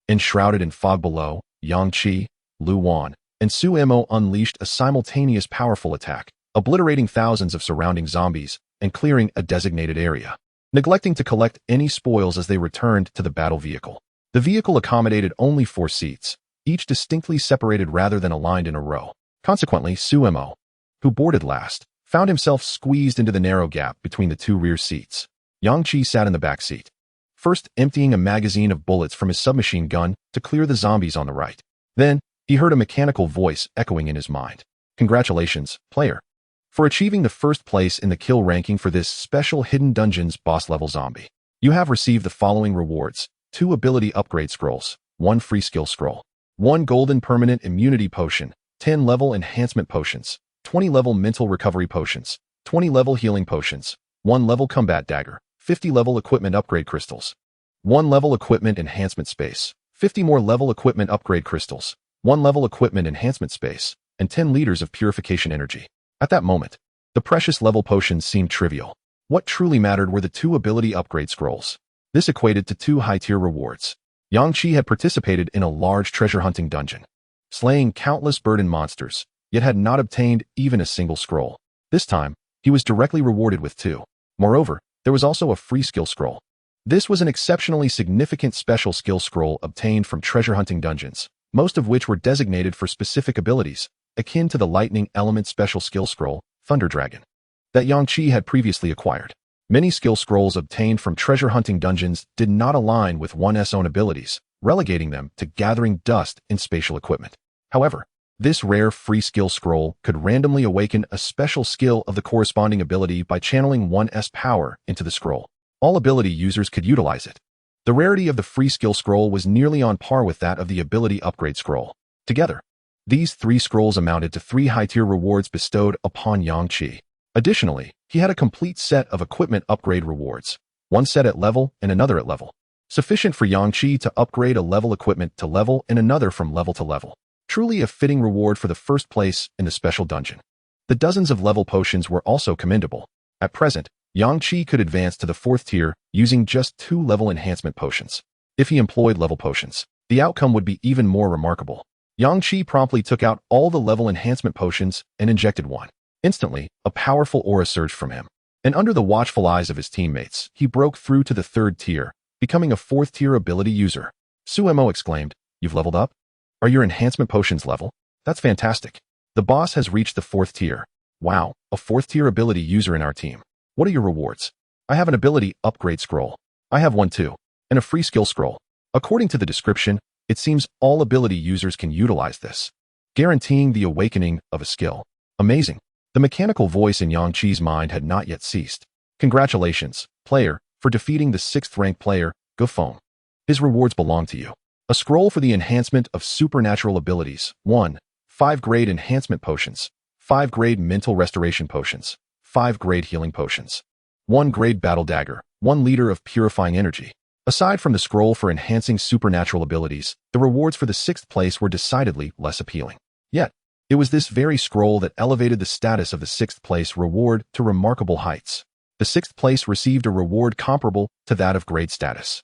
Enshrouded in fog below, Yang Qi, Lu Wan, and Su Mo unleashed a simultaneous powerful attack, obliterating thousands of surrounding zombies and clearing a designated area, neglecting to collect any spoils as they returned to the battle vehicle. The vehicle accommodated only 4 seats, each distinctly separated rather than aligned in a row. Consequently, Su Mo, who boarded last, found himself squeezed into the narrow gap between the 2 rear seats. Yang Qi sat in the back seat, first emptying a magazine of bullets from his submachine gun to clear the zombies on the right. Then, he heard a mechanical voice echoing in his mind. "Congratulations, player, for achieving the first place in the kill ranking for this special Hidden Dungeons boss-level zombie. You have received the following rewards: 2 ability upgrade scrolls, 1 free skill scroll, 1 golden permanent immunity potion, 10-level enhancement potions, 20-level mental recovery potions, 20-level healing potions, 1-level combat dagger, 50-level equipment upgrade crystals, 1-level equipment enhancement space, 50 more level equipment upgrade crystals, 1-level equipment enhancement space, and 10 liters of purification energy. At that moment, the precious level potions seemed trivial. What truly mattered were the 2 ability upgrade scrolls. This equated to 2 high-tier rewards. Yang Qi had participated in a large treasure hunting dungeon, slaying countless burden monsters, yet had not obtained even a single scroll. This time, he was directly rewarded with 2. Moreover, there was also a free skill scroll. This was an exceptionally significant special skill scroll obtained from treasure hunting dungeons, most of which were designated for specific abilities, akin to the lightning element special skill scroll, Thunder Dragon, that Yang Qi had previously acquired. Many skill scrolls obtained from treasure hunting dungeons did not align with one's own abilities, relegating them to gathering dust in spatial equipment. However, this rare free skill scroll could randomly awaken a special skill of the corresponding ability by channeling one's power into the scroll. All ability users could utilize it. The rarity of the free skill scroll was nearly on par with that of the ability upgrade scroll. Together, these 3 scrolls amounted to 3 high-tier rewards bestowed upon Yang Qi. Additionally, he had a complete set of equipment upgrade rewards, one set at level and another at level, sufficient for Yang Qi to upgrade a level equipment to level and another from level to level. Truly a fitting reward for the first place in the special dungeon. The dozens of level potions were also commendable. At present, Yang Qi could advance to the 4th tier using just 2 level enhancement potions. If he employed level potions, the outcome would be even more remarkable. Yang Qi promptly took out all the level enhancement potions and injected one. Instantly, a powerful aura surged from him, and under the watchful eyes of his teammates, he broke through to the 3rd tier, becoming a 4th tier ability user. Suemo exclaimed, "You've leveled up? Are your enhancement potions level? That's fantastic. The boss has reached the 4th tier. Wow, a 4th tier ability user in our team. What are your rewards?" "I have an ability upgrade scroll. I have one too, and a free skill scroll." According to the description, it seems all ability users can utilize this, guaranteeing the awakening of a skill. Amazing. The mechanical voice in Yang Qi's mind had not yet ceased. "Congratulations, player, for defeating the 6th-ranked player, Gufeng. His rewards belong to you. A scroll for the enhancement of supernatural abilities. 1. 5-grade enhancement potions. 5-grade mental restoration potions. 5-grade healing potions. 1-grade battle dagger. 1 liter of purifying energy." Aside from the scroll for enhancing supernatural abilities, the rewards for the 6th place were decidedly less appealing. Yet, it was this very scroll that elevated the status of the 6th place reward to remarkable heights. The 6th place received a reward comparable to that of grade status.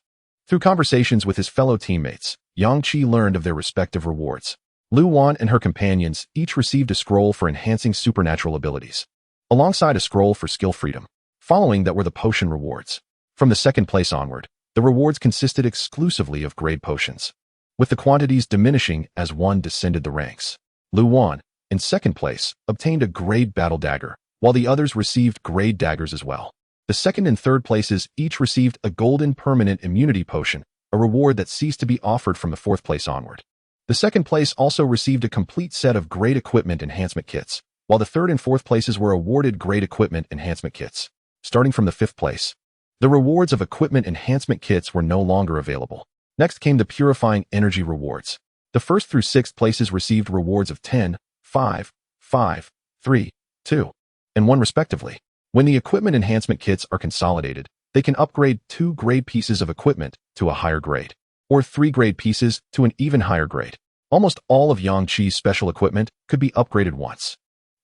Through conversations with his fellow teammates, Yang Qi learned of their respective rewards. Lu Wan and her companions each received a scroll for enhancing supernatural abilities, alongside a scroll for skill freedom. Following that were the potion rewards. From the 2nd place onward, the rewards consisted exclusively of grade potions, with the quantities diminishing as one descended the ranks. Lu Wan, in 2nd place, obtained a grade battle dagger, while the others received grade daggers as well. The 2nd and 3rd places each received a golden permanent immunity potion, a reward that ceased to be offered from the 4th place onward. The 2nd place also received a complete set of grade equipment enhancement kits, while the 3rd and 4th places were awarded grade equipment enhancement kits. Starting from the 5th place, the rewards of equipment enhancement kits were no longer available. Next came the purifying energy rewards. The 1st through 6th places received rewards of 10, 5, 5, 3, 2, and 1 respectively. When the equipment enhancement kits are consolidated, they can upgrade 2 grade pieces of equipment to a higher grade, or 3 grade pieces to an even higher grade. Almost all of Yang Qi's special equipment could be upgraded once.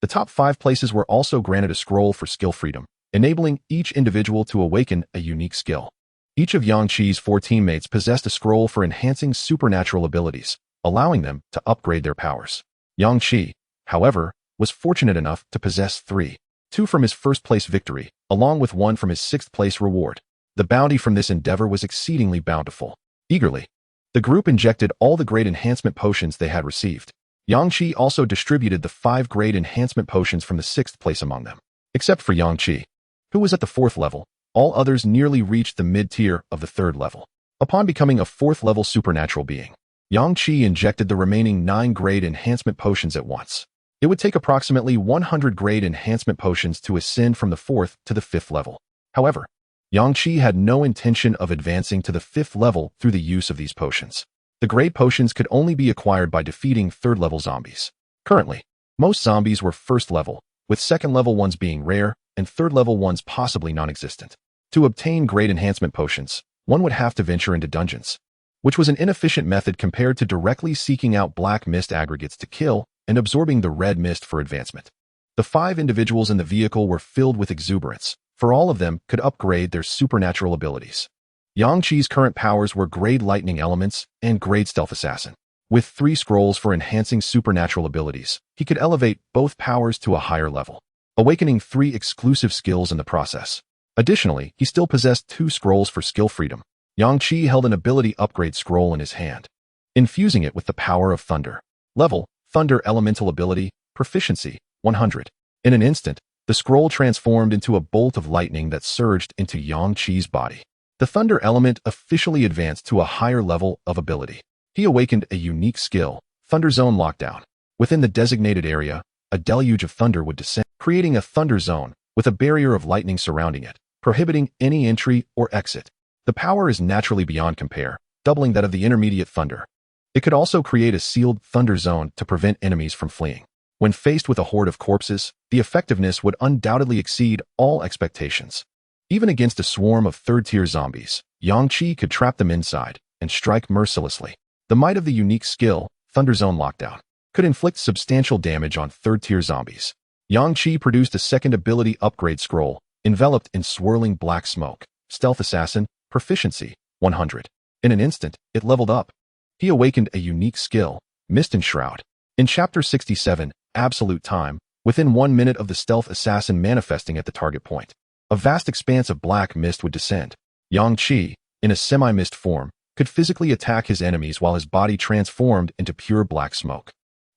The top 5 places were also granted a scroll for skill freedom, enabling each individual to awaken a unique skill. Each of Yang Qi's 4 teammates possessed a scroll for enhancing supernatural abilities, allowing them to upgrade their powers. Yang Qi, however, was fortunate enough to possess 3. 2 from his 1st place victory, along with 1 from his 6th place reward. The bounty from this endeavor was exceedingly bountiful. Eagerly, the group injected all the grade enhancement potions they had received. Yang Qi also distributed the 5 grade enhancement potions from the 6th place among them. Except for Yang Qi, who was at the 4th level, all others nearly reached the mid-tier of the 3rd level. Upon becoming a 4th level supernatural being, Yang Qi injected the remaining 9 grade enhancement potions at once. It would take approximately 100 grade enhancement potions to ascend from the 4th to the 5th level. However, Yang Qi had no intention of advancing to the 5th level through the use of these potions. The grade potions could only be acquired by defeating 3rd level zombies. Currently, most zombies were first level, with second level ones being rare and third level ones possibly non-existent. To obtain great enhancement potions, one would have to venture into dungeons, which was an inefficient method compared to directly seeking out black mist aggregates to kill and absorbing the red mist for advancement. The 5 individuals in the vehicle were filled with exuberance, for all of them could upgrade their supernatural abilities. Yang Qi's current powers were Grade Lightning Elements and Grade Stealth Assassin. With 3 scrolls for enhancing supernatural abilities, he could elevate both powers to a higher level, awakening 3 exclusive skills in the process. Additionally, he still possessed 2 scrolls for skill freedom. Yang Qi held an ability upgrade scroll in his hand, infusing it with the power of thunder. Level, Thunder Elemental Ability, Proficiency, 100. In an instant, the scroll transformed into a bolt of lightning that surged into Yang Qi's body. The thunder element officially advanced to a higher level of ability. He awakened a unique skill, Thunder Zone Lockdown. Within the designated area, a deluge of thunder would descend, creating a thunder zone with a barrier of lightning surrounding it, prohibiting any entry or exit. The power is naturally beyond compare, doubling that of the intermediate thunder. It could also create a sealed thunder zone to prevent enemies from fleeing. When faced with a horde of corpses, the effectiveness would undoubtedly exceed all expectations. Even against a swarm of third-tier zombies, Yang Qi could trap them inside and strike mercilessly. The might of the unique skill, Thunder Zone Lockdown, could inflict substantial damage on third-tier zombies. Yang Qi produced a second ability upgrade scroll, enveloped in swirling black smoke. Stealth Assassin, Proficiency, 100. In an instant, it leveled up. He awakened a unique skill, Mist and Shroud. In Chapter 67, Absolute Time, within 1 minute of the Stealth Assassin manifesting at the target point, a vast expanse of black mist would descend. Yang Qi, in a semi-mist form, could physically attack his enemies while his body transformed into pure black smoke,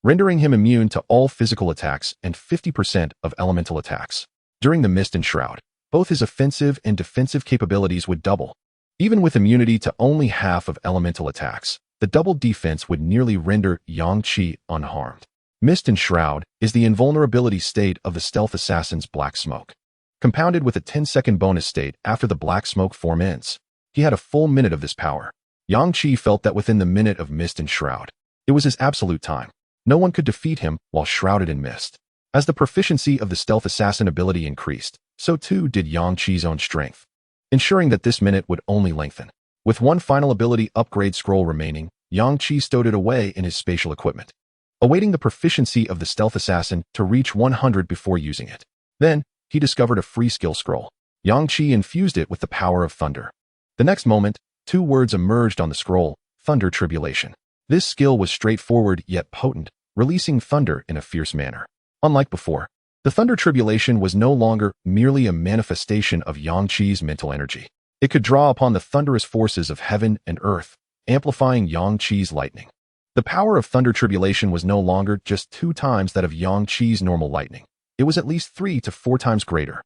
rendering him immune to all physical attacks and 50% of elemental attacks. During the Mist and Shroud, both his offensive and defensive capabilities would double. Even with immunity to only half of elemental attacks, the double defense would nearly render Yang Qi unharmed. Mist and Shroud is the invulnerability state of the Stealth Assassin's black smoke, compounded with a 10-second bonus state after the black smoke form ends. He had a full minute of this power. Yang Qi felt that within the minute of Mist and Shroud, it was his absolute time. No one could defeat him while shrouded in mist. As the proficiency of the Stealth Assassin ability increased, so too did Yang Qi's own strength, ensuring that this minute would only lengthen. With 1 final ability upgrade scroll remaining, Yang Qi stowed it away in his spatial equipment, awaiting the proficiency of the Stealth Assassin to reach 100 before using it. Then, he discovered a free skill scroll. Yang Qi infused it with the power of thunder. The next moment, 2 words emerged on the scroll, Thunder Tribulation. This skill was straightforward yet potent, releasing thunder in a fierce manner. Unlike before, the Thunder Tribulation was no longer merely a manifestation of Yang Qi's mental energy. It could draw upon the thunderous forces of heaven and earth, amplifying Yang Qi's lightning. The power of Thunder Tribulation was no longer just 2 times that of Yang Qi's normal lightning. It was at least 3 to 4 times greater.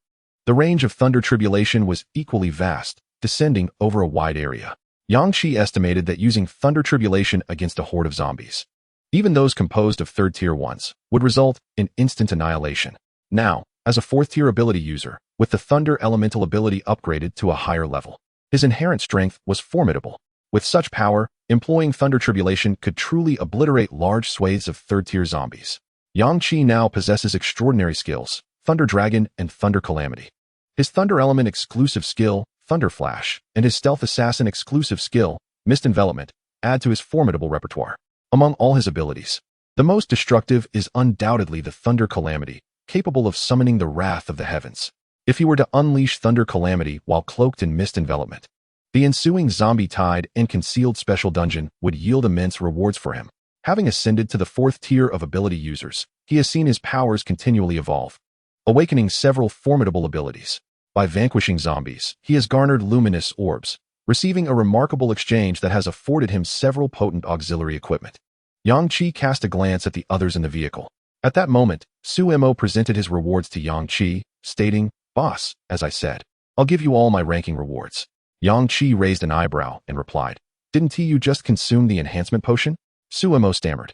The range of Thunder Tribulation was equally vast, descending over a wide area. Yang Qi estimated that using Thunder Tribulation against a horde of zombies, even those composed of third-tier ones, would result in instant annihilation. Now, as a 4th-tier ability user, with the Thunder Elemental ability upgraded to a higher level, his inherent strength was formidable. With such power, employing Thunder Tribulation could truly obliterate large swathes of third-tier zombies. Yang Qi now possesses extraordinary skills, Thunder Dragon and Thunder Calamity. His Thunder Element exclusive skill, Thunder Flash, and his Stealth Assassin exclusive skill, Mist Envelopment, add to his formidable repertoire. Among all his abilities, the most destructive is undoubtedly the Thunder Calamity, capable of summoning the wrath of the heavens. If he were to unleash Thunder Calamity while cloaked in Mist Envelopment, the ensuing zombie tide and concealed special dungeon would yield immense rewards for him. Having ascended to the 4th tier of ability users, he has seen his powers continually evolve, awakening several formidable abilities. By vanquishing zombies, he has garnered luminous orbs, receiving a remarkable exchange that has afforded him several potent auxiliary equipment. Yang Qi cast a glance at the others in the vehicle. At that moment, Su Mo presented his rewards to Yang Qi, stating, "Boss, as I said, I'll give you all my ranking rewards." Yang Qi raised an eyebrow and replied, "Didn't you just consume the enhancement potion?" Su Mo stammered,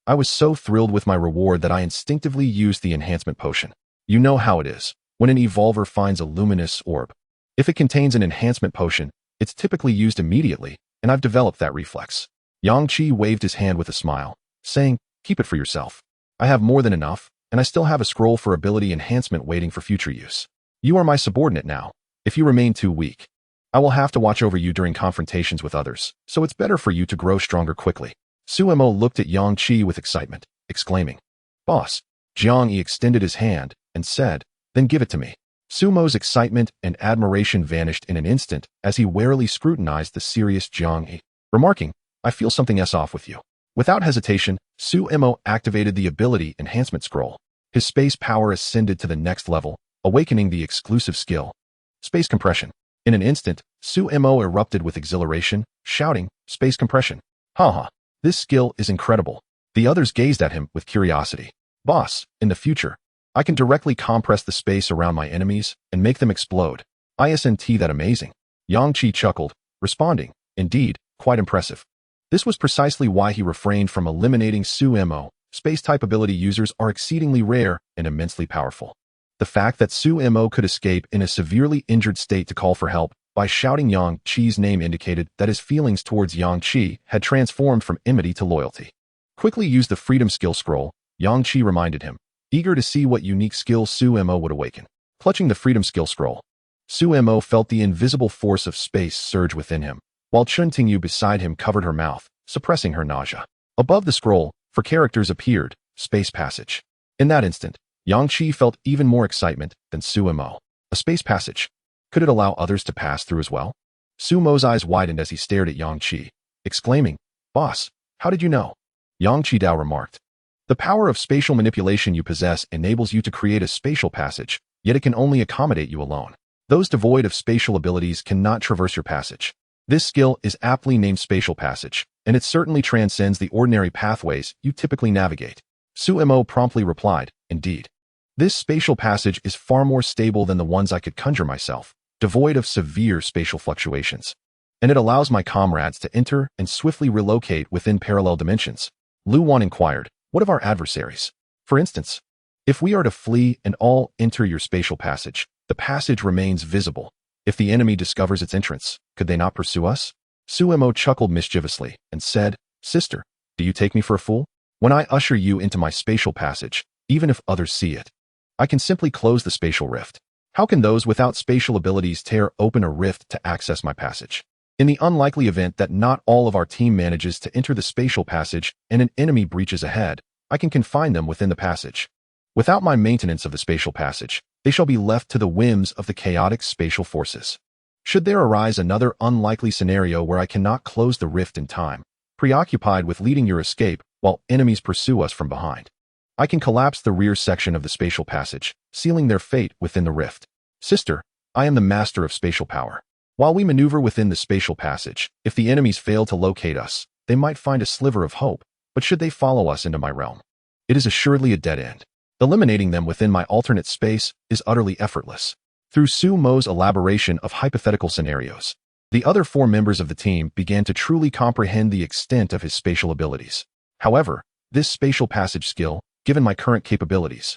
"I was so thrilled with my reward that I instinctively used the enhancement potion. You know how it is, when an evolver finds a luminous orb. If it contains an enhancement potion, it's typically used immediately, and I've developed that reflex." Yang Qi waved his hand with a smile, saying, "Keep it for yourself." I have more than enough, and I still have a scroll for ability enhancement waiting for future use. You are my subordinate now. If you remain too weak, I will have to watch over you during confrontations with others, so it's better for you to grow stronger quickly. Suemo looked at Yang Qi with excitement, exclaiming, "Boss." Jiang Yi extended his hand and said, "Then give it to me." Sumo's excitement and admiration vanished in an instant as he warily scrutinized the serious Jiang Yi, remarking, "I feel something off with you." Without hesitation, Suemo activated the ability enhancement scroll. His space power ascended to the next level, awakening the exclusive skill, space compression. In an instant, Suemo erupted with exhilaration, shouting, "Space compression! Haha, this skill is incredible." The others gazed at him with curiosity. "Boss, in the future, I can directly compress the space around my enemies and make them explode. Isn't that amazing?" Yang Qi chuckled, responding, "Indeed, quite impressive." This was precisely why he refrained from eliminating Suemo. Space-type ability users are exceedingly rare and immensely powerful. The fact that Suemo could escape in a severely injured state to call for help by shouting Yang Qi's name indicated that his feelings towards Yang Qi had transformed from enmity to loyalty. Quickly use the Freedom Skill Scroll, Yang Qi reminded him, eager to see what unique skill Suemo would awaken. Clutching the Freedom Skill Scroll, Suemo felt the invisible force of space surge within him, while Chun Tingyu beside him covered her mouth, suppressing her nausea. Above the scroll, for characters appeared, Space Passage. In that instant, Yang Qi felt even more excitement than Suemo. A space passage. Could it allow others to pass through as well? Sumo's eyes widened as he stared at Yang Qi, exclaiming, "Boss, how did you know?" Yang Qidao remarked, "The power of spatial manipulation you possess enables you to create a spatial passage, yet it can only accommodate you alone. Those devoid of spatial abilities cannot traverse your passage. This skill is aptly named Spatial Passage, and it certainly transcends the ordinary pathways you typically navigate." Suemo promptly replied, "Indeed. This spatial passage is far more stable than the ones I could conjure myself, devoid of severe spatial fluctuations. And it allows my comrades to enter and swiftly relocate within parallel dimensions." Lu Wan inquired, "What of our adversaries? For instance, if we are to flee and all enter your spatial passage, the passage remains visible. If the enemy discovers its entrance, could they not pursue us?" Suemo chuckled mischievously and said, "Sister, do you take me for a fool? When I usher you into my spatial passage, even if others see it, I can simply close the spatial rift. How can those without spatial abilities tear open a rift to access my passage? In the unlikely event that not all of our team manages to enter the spatial passage and an enemy breaches ahead, I can confine them within the passage. Without my maintenance of the spatial passage, they shall be left to the whims of the chaotic spatial forces. Should there arise another unlikely scenario where I cannot close the rift in time, preoccupied with leading your escape while enemies pursue us from behind, I can collapse the rear section of the spatial passage, sealing their fate within the rift. Sister, I am the master of spatial power. While we maneuver within the spatial passage, if the enemies fail to locate us, they might find a sliver of hope, but should they follow us into my realm, it is assuredly a dead end. Eliminating them within my alternate space is utterly effortless." Through Sumo's elaboration of hypothetical scenarios, the other 4 members of the team began to truly comprehend the extent of his spatial abilities. However, this spatial passage skill, given my current capabilities,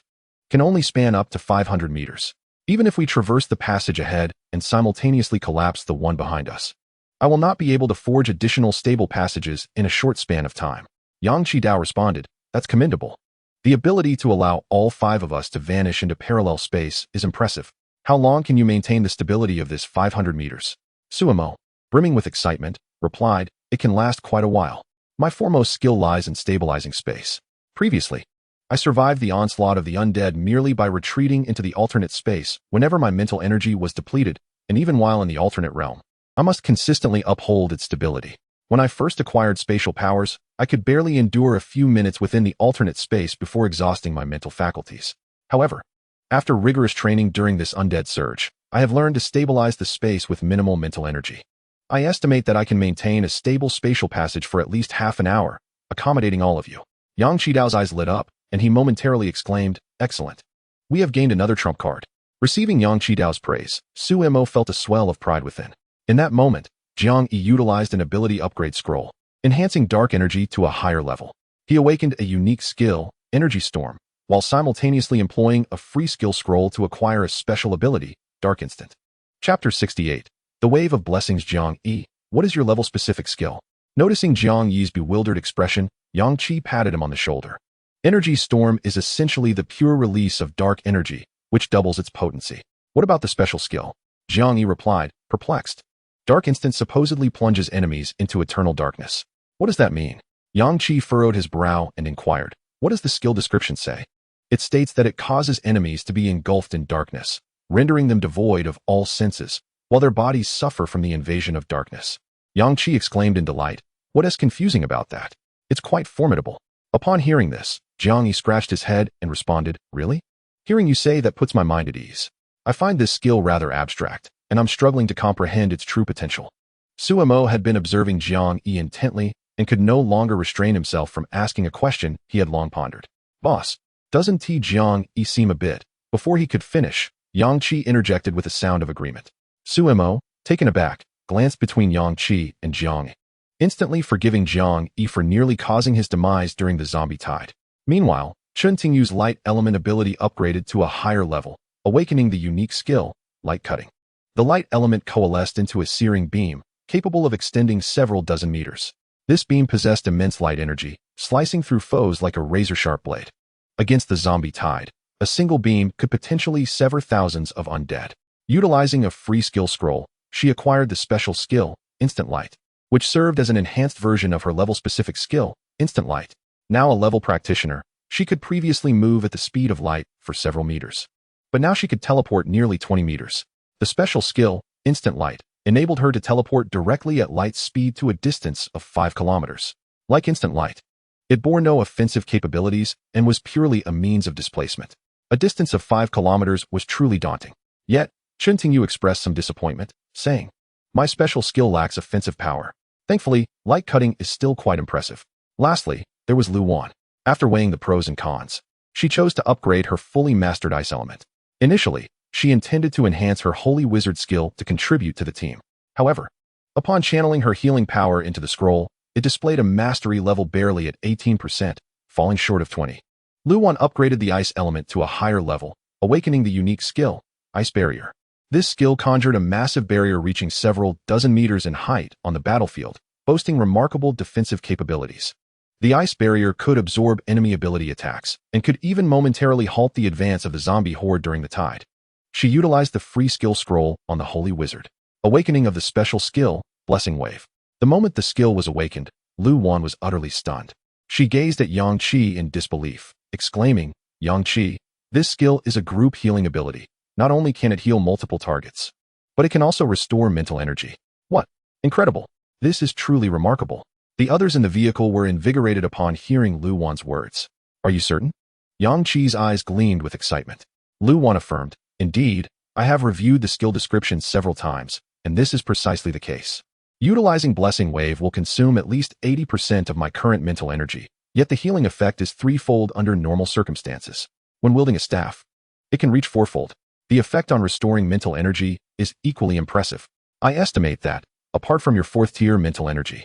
can only span up to 500 meters. Even if we traverse the passage ahead and simultaneously collapse the one behind us, I will not be able to forge additional stable passages in a short span of time. Yang Qidao responded, "That's commendable. The ability to allow all 5 of us to vanish into parallel space is impressive. How long can you maintain the stability of this 500 meters? Suemo, brimming with excitement, replied, "It can last quite a while. My foremost skill lies in stabilizing space. Previously, I survived the onslaught of the undead merely by retreating into the alternate space whenever my mental energy was depleted, and even while in the alternate realm, I must consistently uphold its stability. When I first acquired spatial powers, I could barely endure a few minutes within the alternate space before exhausting my mental faculties. However, after rigorous training during this undead surge, I have learned to stabilize the space with minimal mental energy. I estimate that I can maintain a stable spatial passage for at least half an hour, accommodating all of you." Yang Qidao's eyes lit up, and he momentarily exclaimed, "Excellent. We have gained another trump card." Receiving Yang Qidao's praise, Suemo felt a swell of pride within. In that moment, Jiang Yi utilized an ability upgrade scroll, enhancing dark energy to a higher level. He awakened a unique skill, Energy Storm, while simultaneously employing a free skill scroll to acquire a special ability, Dark Instant. Chapter 68. The Wave of Blessings. Jiang Yi, what is your level-specific skill? Noticing Jiang Yi's bewildered expression, Yang Qi patted him on the shoulder. Energy Storm is essentially the pure release of dark energy, which doubles its potency. What about the special skill? Jiang Yi replied, perplexed. Dark Instant supposedly plunges enemies into eternal darkness. What does that mean? Yang Qi furrowed his brow and inquired, what does the skill description say? It states that it causes enemies to be engulfed in darkness, rendering them devoid of all senses, while their bodies suffer from the invasion of darkness. Yang Qi exclaimed in delight, what is confusing about that? It's quite formidable. Upon hearing this, Jiang Yi scratched his head and responded, really? Hearing you say that puts my mind at ease. I find this skill rather abstract, and I'm struggling to comprehend its true potential. Suemo had been observing Jiang Yi intently and could no longer restrain himself from asking a question he had long pondered. Boss, doesn't Jiang Yi seem a bit? Before he could finish, Yang Qi interjected with a sound of agreement. Suemo, taken aback, glanced between Yang Qi and Jiang Yi, instantly forgiving Jiang Yi for nearly causing his demise during the zombie tide. Meanwhile, Chen Tingyu's light element ability upgraded to a higher level, awakening the unique skill, light cutting. The light element coalesced into a searing beam, capable of extending several dozen meters. This beam possessed immense light energy, slicing through foes like a razor-sharp blade. Against the zombie tide, a single beam could potentially sever thousands of undead. Utilizing a free skill scroll, she acquired the special skill, Instant Light, which served as an enhanced version of her level-specific skill, Instant Light. Now a level practitioner, she could previously move at the speed of light for several meters. But now she could teleport nearly 20 meters. The special skill, Instant Light, enabled her to teleport directly at light speed to a distance of 5 kilometers. Like Instant Light, it bore no offensive capabilities and was purely a means of displacement. A distance of 5 kilometers was truly daunting. Yet, Chen Tingyu expressed some disappointment, saying, my special skill lacks offensive power. Thankfully, light cutting is still quite impressive. Lastly, there was Lu Wan. After weighing the pros and cons, she chose to upgrade her fully mastered ice element. Initially, she intended to enhance her Holy Wizard skill to contribute to the team. However, upon channeling her healing power into the scroll, it displayed a mastery level barely at 18%, falling short of 20. Lu Wan upgraded the ice element to a higher level, awakening the unique skill, Ice Barrier. This skill conjured a massive barrier reaching several dozen meters in height on the battlefield, boasting remarkable defensive capabilities. The ice barrier could absorb enemy ability attacks, and could even momentarily halt the advance of the zombie horde during the tide. She utilized the free skill scroll on the Holy Wizard, awakening of the special skill, Blessing Wave. The moment the skill was awakened, Lu Wan was utterly stunned. She gazed at Yang Qi in disbelief, exclaiming, Yang Qi, this skill is a group healing ability. Not only can it heal multiple targets, but it can also restore mental energy. What? Incredible. This is truly remarkable. The others in the vehicle were invigorated upon hearing Lu Wan's words. Are you certain? Yang Qi's eyes gleamed with excitement. Lu Wan affirmed, indeed, I have reviewed the skill description several times, and this is precisely the case. Utilizing Blessing Wave will consume at least 80% of my current mental energy, yet the healing effect is threefold under normal circumstances. When wielding a staff, it can reach fourfold. The effect on restoring mental energy is equally impressive. I estimate that, apart from your fourth-tier mental energy,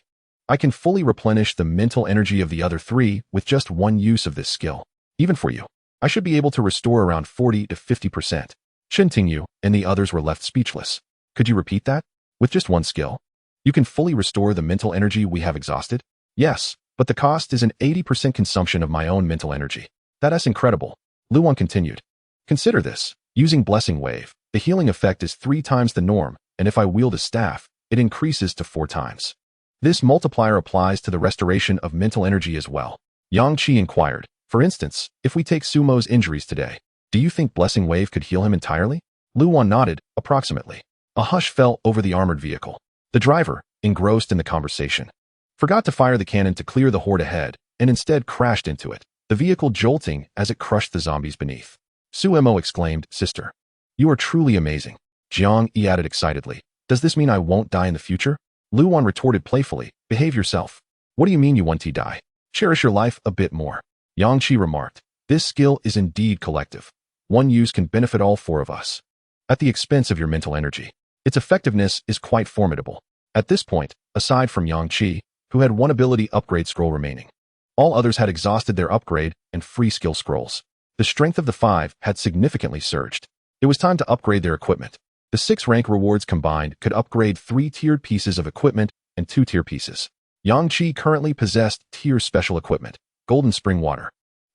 I can fully replenish the mental energy of the other three with just one use of this skill. Even for you, I should be able to restore around 40 to 50%. Chen Tingyu and the others were left speechless. Could you repeat that? With just one skill, you can fully restore the mental energy we have exhausted? Yes, but the cost is an 80% consumption of my own mental energy. That's incredible. Lu Wan continued. Consider this. Using Blessing Wave, the healing effect is 3 times the norm, and if I wield a staff, it increases to 4 times. This multiplier applies to the restoration of mental energy as well. Yang Qi inquired, for instance, if we take Sumo's injuries today, do you think Blessing Wave could heal him entirely? Lu Wan nodded, approximately. A hush fell over the armored vehicle. The driver, engrossed in the conversation, forgot to fire the cannon to clear the horde ahead, and instead crashed into it, the vehicle jolting as it crushed the zombies beneath. Suemo exclaimed, Sister, you are truly amazing. Jiang Yi added excitedly, does this mean I won't die in the future? Lu Wan retorted playfully, behave yourself. What do you mean you won't die? Cherish your life a bit more. Yang Qi remarked, this skill is indeed collective. One use can benefit all 4 of us, at the expense of your mental energy. Its effectiveness is quite formidable. At this point, aside from Yang Qi, who had one ability upgrade scroll remaining, all others had exhausted their upgrade and free skill scrolls. The strength of the 5 had significantly surged. It was time to upgrade their equipment. The 6 rank rewards combined could upgrade 3-tiered pieces of equipment and 2-tier pieces. Yang Qi currently possessed tier special equipment, Golden Spring Water,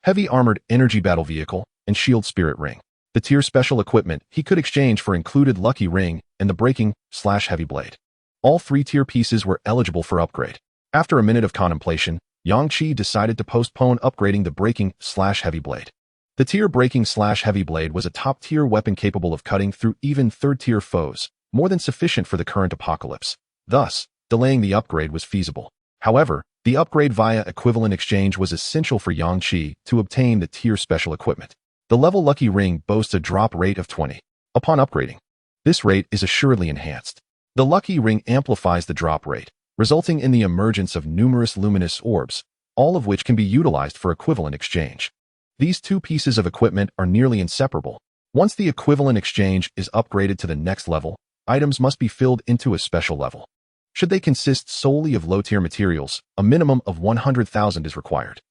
heavy armored energy battle vehicle, and shield spirit ring. The tier special equipment he could exchange for included lucky ring and the breaking/heavy blade. All 3 tier pieces were eligible for upgrade. After a minute of contemplation, Yang Qi decided to postpone upgrading the breaking/heavy blade. The tier breaking/heavy blade was a top-tier weapon capable of cutting through even third-tier foes, more than sufficient for the current apocalypse. Thus, delaying the upgrade was feasible. However, the upgrade via equivalent exchange was essential for Yang Qi to obtain the tier special equipment. The level lucky ring boasts a drop rate of 20. Upon upgrading, this rate is assuredly enhanced. The lucky ring amplifies the drop rate, resulting in the emergence of numerous luminous orbs, all of which can be utilized for equivalent exchange. These 2 pieces of equipment are nearly inseparable. Once the equivalent exchange is upgraded to the next level, items must be filled into a special level. Should they consist solely of low-tier materials, a minimum of 100,000 is required.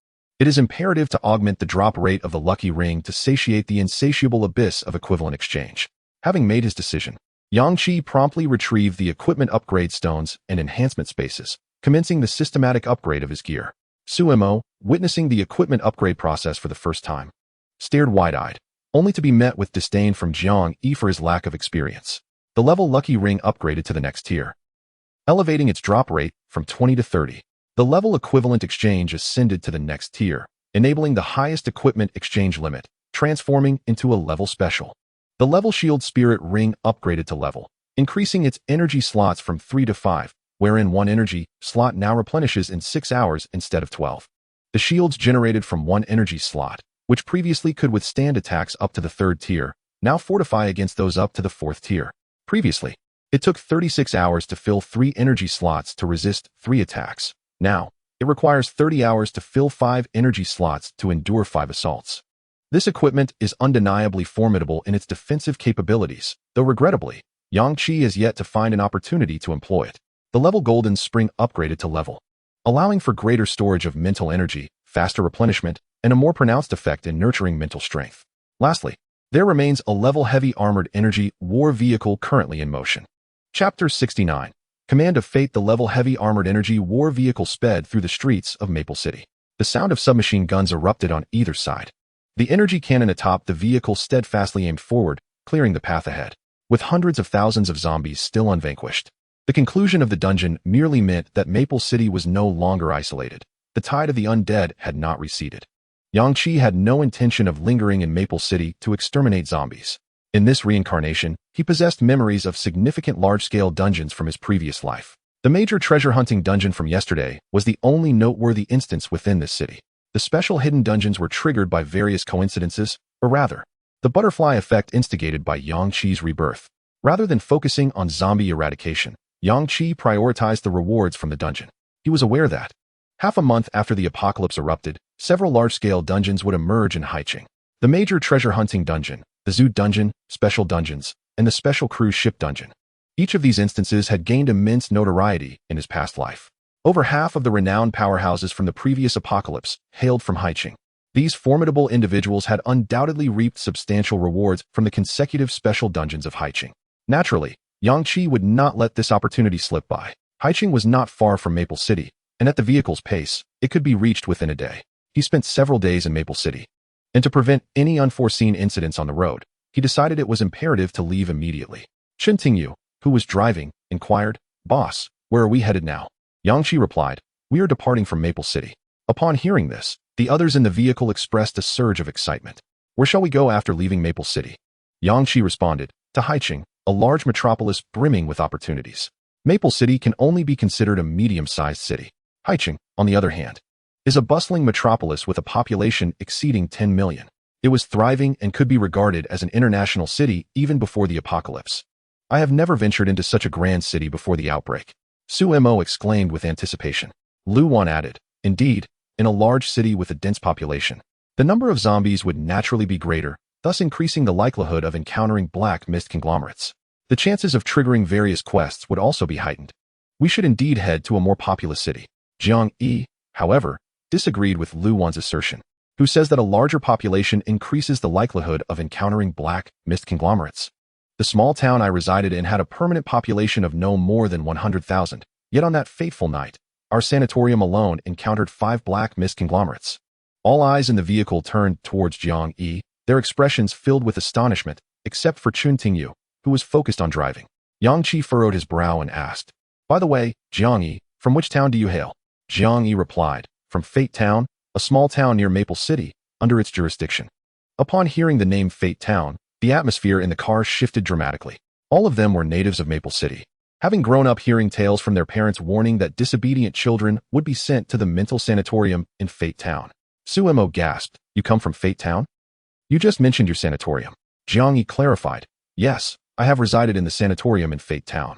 It is imperative to augment the drop rate of the lucky ring to satiate the insatiable abyss of equivalent exchange. Having made his decision, Yang Qi promptly retrieved the equipment upgrade stones and enhancement spaces, commencing the systematic upgrade of his gear. Su Mo, witnessing the equipment upgrade process for the first time, stared wide-eyed, only to be met with disdain from Jiang Yi for his lack of experience. The level lucky ring upgraded to the next tier, elevating its drop rate from 20 to 30. The level equivalent exchange ascended to the next tier, enabling the highest equipment exchange limit, transforming into a level special. The level shield spirit ring upgraded to level, increasing its energy slots from 3 to 5, wherein 1 energy slot now replenishes in 6 hours instead of 12. The shields generated from 1 energy slot, which previously could withstand attacks up to the 3rd tier, now fortify against those up to the 4th tier. Previously, it took 36 hours to fill 3 energy slots to resist 3 attacks. Now, it requires 30 hours to fill 5 energy slots to endure 5 assaults. This equipment is undeniably formidable in its defensive capabilities, though regrettably, Yang Qi has yet to find an opportunity to employ it. The level golden spring upgraded to level, allowing for greater storage of mental energy, faster replenishment, and a more pronounced effect in nurturing mental strength. Lastly, there remains a level heavy armored energy war vehicle currently in motion. Chapter 69. Command of Fate. The level heavy armored energy war vehicle sped through the streets of Maple City. The sound of submachine guns erupted on either side. The energy cannon atop the vehicle steadfastly aimed forward, clearing the path ahead. With hundreds of thousands of zombies still unvanquished, the conclusion of the dungeon merely meant that Maple City was no longer isolated. The tide of the undead had not receded. Yang Qi had no intention of lingering in Maple City to exterminate zombies. In this reincarnation, he possessed memories of significant large-scale dungeons from his previous life. The major treasure-hunting dungeon from yesterday was the only noteworthy instance within this city. The special hidden dungeons were triggered by various coincidences, or rather, the butterfly effect instigated by Yang Qi's rebirth. Rather than focusing on zombie eradication, Yang Qi prioritized the rewards from the dungeon. He was aware that, half a month after the apocalypse erupted, several large-scale dungeons would emerge in Haiqing. The major treasure-hunting dungeon, the Zoo dungeon, special dungeons, and the special cruise ship dungeon. Each of these instances had gained immense notoriety in his past life. Over half of the renowned powerhouses from the previous apocalypse hailed from Haiqing. These formidable individuals had undoubtedly reaped substantial rewards from the consecutive special dungeons of Haiqing. Naturally, Yang Qi would not let this opportunity slip by. Haiqing was not far from Maple City, and at the vehicle's pace, it could be reached within a day. He spent several days in Maple City, and to prevent any unforeseen incidents on the road, he decided it was imperative to leave immediately. Chen Tingyu, who was driving, inquired, "Boss, where are we headed now?" Yang Qi replied, "We are departing from Maple City." Upon hearing this, the others in the vehicle expressed a surge of excitement. "Where shall we go after leaving Maple City?" Yang Qi responded, "To Haiqing, a large metropolis brimming with opportunities." Maple City can only be considered a medium-sized city. Haiqing, on the other hand, is a bustling metropolis with a population exceeding 10 million. It was thriving and could be regarded as an international city even before the apocalypse. "I have never ventured into such a grand city before the outbreak," Su Mo exclaimed with anticipation. Lu Wan added, "Indeed, in a large city with a dense population, the number of zombies would naturally be greater, thus increasing the likelihood of encountering black mist conglomerates. The chances of triggering various quests would also be heightened. We should indeed head to a more populous city." Jiang Yi, however, disagreed with Lu Wan's assertion, who says that a larger population increases the likelihood of encountering black mist conglomerates. "The small town I resided in had a permanent population of no more than 100,000, yet on that fateful night, our sanatorium alone encountered 5 black mist conglomerates. All eyes in the vehicle turned towards Jiang Yi, their expressions filled with astonishment, except for Chun Tingyu, who was focused on driving. Yang Qi furrowed his brow and asked, "By the way, Jiang Yi, from which town do you hail?" Jiang Yi replied, "From Fate Town, a small town near Maple City, under its jurisdiction." Upon hearing the name Fate Town, the atmosphere in the car shifted dramatically. All of them were natives of Maple City, having grown up hearing tales from their parents warning that disobedient children would be sent to the mental sanatorium in Fate Town. Suemo gasped, "You come from Fate Town? You just mentioned your sanatorium." Jiang Yi clarified, "Yes, I have resided in the sanatorium in Fate Town."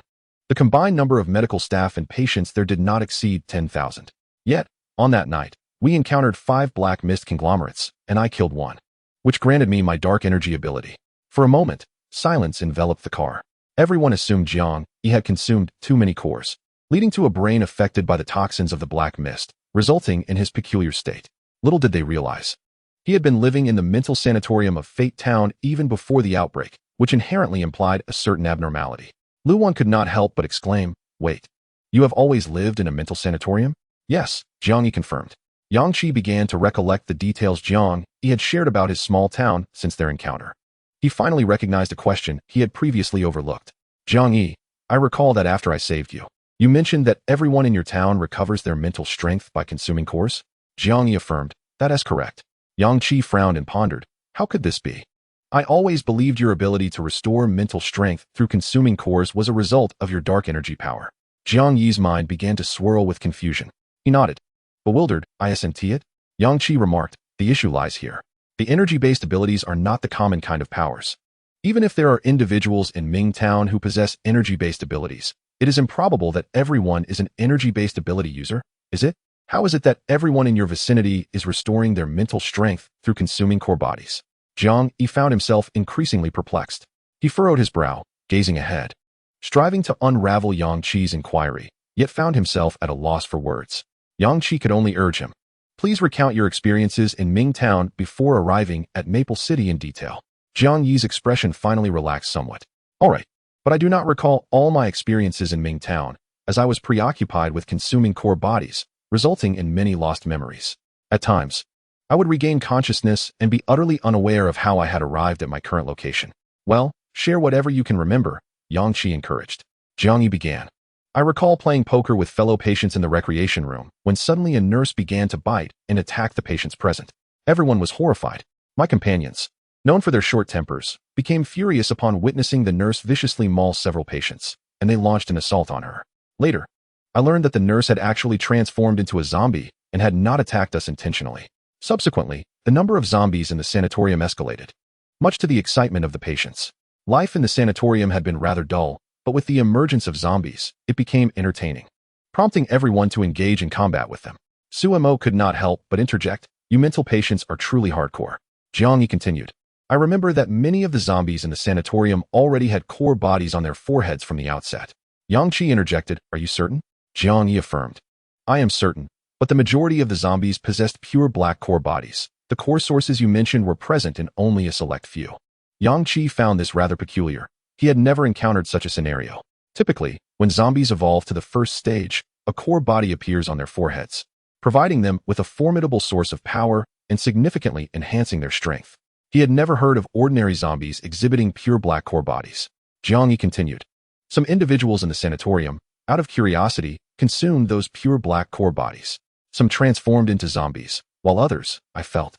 The combined number of medical staff and patients there did not exceed 10,000. Yet, on that night, we encountered 5 black mist conglomerates, and I killed one, which granted me my dark energy ability. For a moment, silence enveloped the car. Everyone assumed Jiang Yi had consumed too many cores, leading to a brain affected by the toxins of the black mist, resulting in his peculiar state. Little did they realize, he had been living in the mental sanatorium of Fate Town even before the outbreak, which inherently implied a certain abnormality. Luwan could not help but exclaim, "Wait, you have always lived in a mental sanatorium?" "Yes," Jiang Yi confirmed. Yang Qi began to recollect the details Jiang Yi had shared about his small town since their encounter. He finally recognized a question he had previously overlooked. "Jiang Yi, I recall that after I saved you, you mentioned that everyone in your town recovers their mental strength by consuming cores?" Jiang Yi affirmed, "That is correct." Yang Qi frowned and pondered, "How could this be? I always believed your ability to restore mental strength through consuming cores was a result of your dark energy power." Jiang Yi's mind began to swirl with confusion. He nodded. Bewildered, "Isn't it?" Yang Qi remarked, "The issue lies here. The energy-based abilities are not the common kind of powers. Even if there are individuals in Ming Town who possess energy-based abilities, it is improbable that everyone is an energy-based ability user, is it? How is it that everyone in your vicinity is restoring their mental strength through consuming core bodies?" Jiang Yi found himself increasingly perplexed. He furrowed his brow, gazing ahead, striving to unravel Yang Qi's inquiry, yet found himself at a loss for words. Yang Qi could only urge him, "Please recount your experiences in Ming Town before arriving at Maple City in detail." Jiang Yi's expression finally relaxed somewhat. "All right, but I do not recall all my experiences in Ming Town, as I was preoccupied with consuming core bodies, resulting in many lost memories. At times, I would regain consciousness and be utterly unaware of how I had arrived at my current location." "Well, share whatever you can remember," Yang Qi encouraged. Jiang Yi began. "I recall playing poker with fellow patients in the recreation room when suddenly a nurse began to bite and attack the patients present. Everyone was horrified. My companions, known for their short tempers, became furious upon witnessing the nurse viciously maul several patients, and they launched an assault on her. Later, I learned that the nurse had actually transformed into a zombie and had not attacked us intentionally. Subsequently, the number of zombies in the sanatorium escalated, much to the excitement of the patients. Life in the sanatorium had been rather dull, but with the emergence of zombies, it became entertaining, prompting everyone to engage in combat with them. Suemo could not help but interject, "You mental patients are truly hardcore." Jiang Yi continued, "I remember that many of the zombies in the sanatorium already had core bodies on their foreheads from the outset." Yang Qi interjected, "Are you certain?" Jiang Yi affirmed, "I am certain, but the majority of the zombies possessed pure black core bodies. The core sources you mentioned were present in only a select few." Yang Qi found this rather peculiar. He had never encountered such a scenario. Typically, when zombies evolve to the first stage, a core body appears on their foreheads, providing them with a formidable source of power and significantly enhancing their strength. He had never heard of ordinary zombies exhibiting pure black core bodies. Jiang Yi continued, "Some individuals in the sanatorium, out of curiosity, consumed those pure black core bodies. Some transformed into zombies, while others, I felt,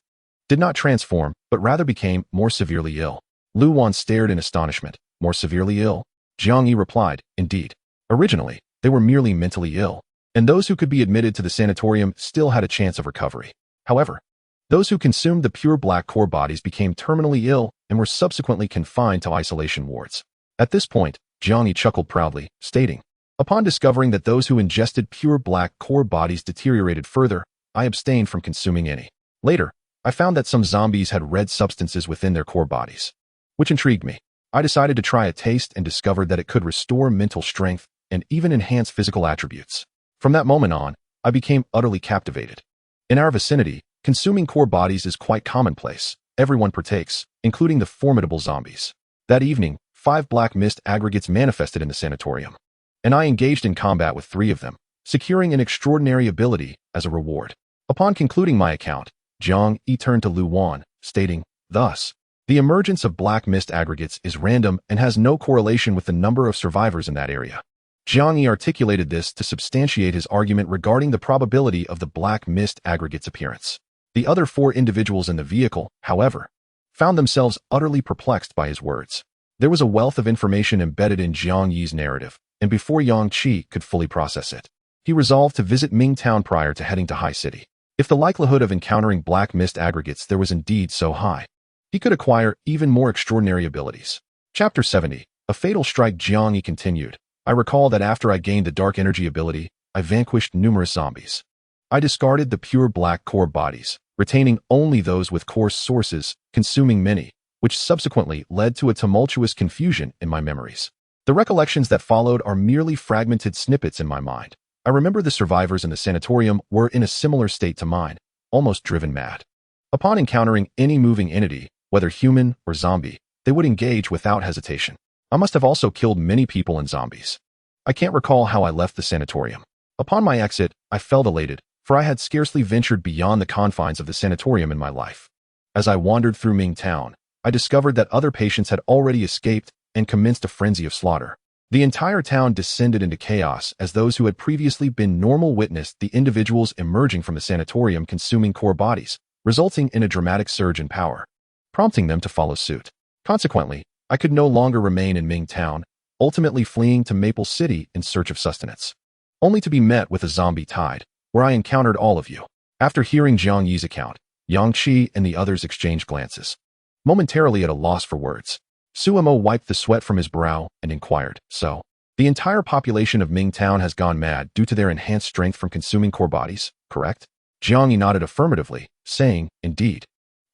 did not transform, but rather became more severely ill." Lu Wan stared in astonishment. "More severely ill?" Jiang Yi replied, "Indeed. Originally, they were merely mentally ill, and those who could be admitted to the sanatorium still had a chance of recovery. However, those who consumed the pure black core bodies became terminally ill and were subsequently confined to isolation wards." At this point, Jiang Yi chuckled proudly, stating, "Upon discovering that those who ingested pure black core bodies deteriorated further, I abstained from consuming any. Later, I found that some zombies had red substances within their core bodies, which intrigued me. I decided to try a taste and discovered that it could restore mental strength and even enhance physical attributes. From that moment on, I became utterly captivated. In our vicinity, consuming core bodies is quite commonplace. Everyone partakes, including the formidable zombies." That evening, 5 black mist aggregates manifested in the sanatorium, and I engaged in combat with 3 of them, securing an extraordinary ability as a reward. Upon concluding my account, Jiang Yi turned to Lu Wan, stating, "Thus, the emergence of black mist aggregates is random and has no correlation with the number of survivors in that area." Jiang Yi articulated this to substantiate his argument regarding the probability of the black mist aggregate's appearance. The other 4 individuals in the vehicle, however, found themselves utterly perplexed by his words. There was a wealth of information embedded in Jiang Yi's narrative, and before Yang Qi could fully process it, he resolved to visit Mingtown prior to heading to High City. If the likelihood of encountering black mist aggregates there was indeed so high, he could acquire even more extraordinary abilities. Chapter 70. A Fatal Strike. Jiang Yi continued, "I recall that after I gained the dark energy ability, I vanquished numerous zombies. I discarded the pure black core bodies, retaining only those with coarse sources, consuming many, which subsequently led to a tumultuous confusion in my memories. The recollections that followed are merely fragmented snippets in my mind. I remember the survivors in the sanatorium were in a similar state to mine, almost driven mad. Upon encountering any moving entity, whether human or zombie, they would engage without hesitation. I must have also killed many people and zombies. I can't recall how I left the sanatorium. Upon my exit, I felt elated, for I had scarcely ventured beyond the confines of the sanatorium in my life. As I wandered through Mingtown, I discovered that other patients had already escaped and commenced a frenzy of slaughter. The entire town descended into chaos as those who had previously been normal witnessed the individuals emerging from the sanatorium consuming core bodies, resulting in a dramatic surge in power, prompting them to follow suit. Consequently, I could no longer remain in Mingtown, ultimately fleeing to Maple City in search of sustenance, only to be met with a zombie tide, where I encountered all of you." After hearing Jiang Yi's account, Yang Qi and the others exchanged glances, momentarily at a loss for words. Suemo wiped the sweat from his brow and inquired, "So, the entire population of Mingtown has gone mad due to their enhanced strength from consuming core bodies, correct?" Jiang Yi nodded affirmatively, saying, "Indeed.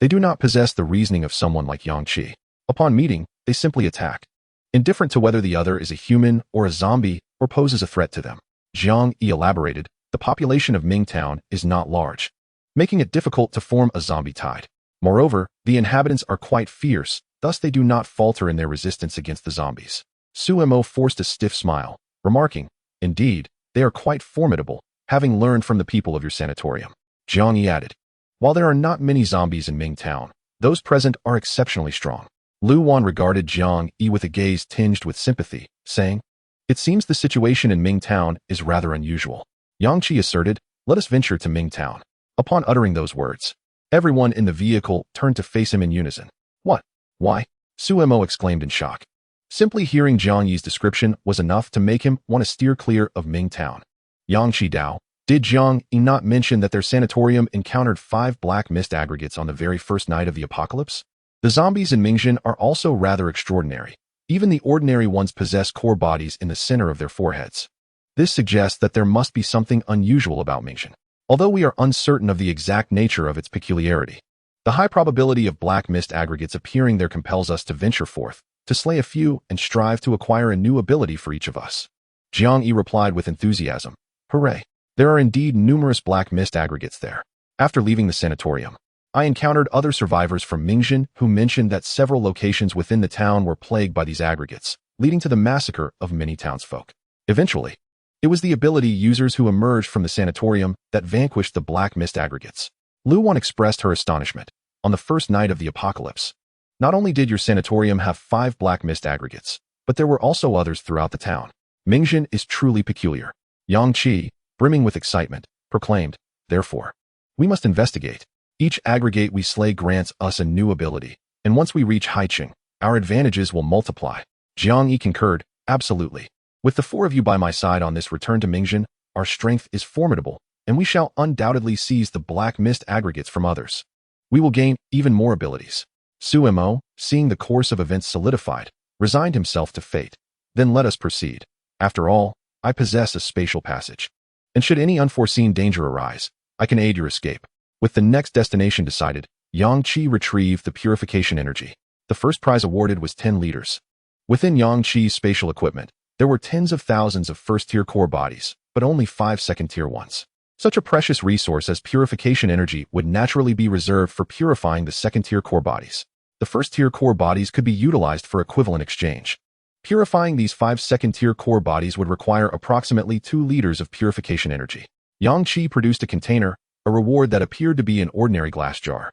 They do not possess the reasoning of someone like Yang Qi. Upon meeting, they simply attack, indifferent to whether the other is a human or a zombie or poses a threat to them." Jiang Yi elaborated, "The population of Mingtown is not large, making it difficult to form a zombie tide. Moreover, the inhabitants are quite fierce, thus they do not falter in their resistance against the zombies." Suemo forced a stiff smile, remarking, "Indeed, they are quite formidable, having learned from the people of your sanatorium." Jiang Yi added, "While there are not many zombies in Mingtown, those present are exceptionally strong." Lu Wan regarded Jiang Yi with a gaze tinged with sympathy, saying, "It seems the situation in Mingtown is rather unusual." Yang Qi asserted, "Let us venture to Mingtown." Upon uttering those words, everyone in the vehicle turned to face him in unison. "What? Why?" Suemo exclaimed in shock. Simply hearing Jiang Yi's description was enough to make him want to steer clear of Mingtown. Yang Qi, did Jiang Yi not mention that their sanatorium encountered 5 black mist aggregates on the very first night of the apocalypse? The zombies in Mingzhen are also rather extraordinary. Even the ordinary ones possess core bodies in the center of their foreheads. This suggests that there must be something unusual about Mingzhen, although we are uncertain of the exact nature of its peculiarity. The high probability of black mist aggregates appearing there compels us to venture forth, to slay a few and strive to acquire a new ability for each of us." Jiang Yi replied with enthusiasm, "Hooray! There are indeed numerous black mist aggregates there." After leaving the sanatorium, I encountered other survivors from Mingzhen who mentioned that several locations within the town were plagued by these aggregates, leading to the massacre of many townsfolk. Eventually, it was the ability users who emerged from the sanatorium that vanquished the black mist aggregates. Lu Wan expressed her astonishment. "On the first night of the apocalypse, not only did your sanatorium have 5 black mist aggregates, but there were also others throughout the town. Mingzhen is truly peculiar." Yang Qi, brimming with excitement, proclaimed, "Therefore, we must investigate. Each aggregate we slay grants us a new ability, and once we reach Haiqing, our advantages will multiply." Jiang Yi concurred, "Absolutely. With the 4 of you by my side on this return to Mingzhen, our strength is formidable, and we shall undoubtedly seize the black mist aggregates from others. We will gain even more abilities." Suemo, seeing the course of events solidified, resigned himself to fate. "Then let us proceed. After all, I possess a spatial passage, and should any unforeseen danger arise, I can aid your escape." With the next destination decided, Yang Qi retrieved the purification energy. The first prize awarded was 10 liters. Within Yang Qi's spatial equipment, there were tens of thousands of first-tier core bodies, but only 5 second-tier ones. Such a precious resource as purification energy would naturally be reserved for purifying the second-tier core bodies. The first-tier core bodies could be utilized for equivalent exchange. Purifying these 5 second-tier core bodies would require approximately 2 liters of purification energy. Yang Qi produced a container, a reward that appeared to be an ordinary glass jar,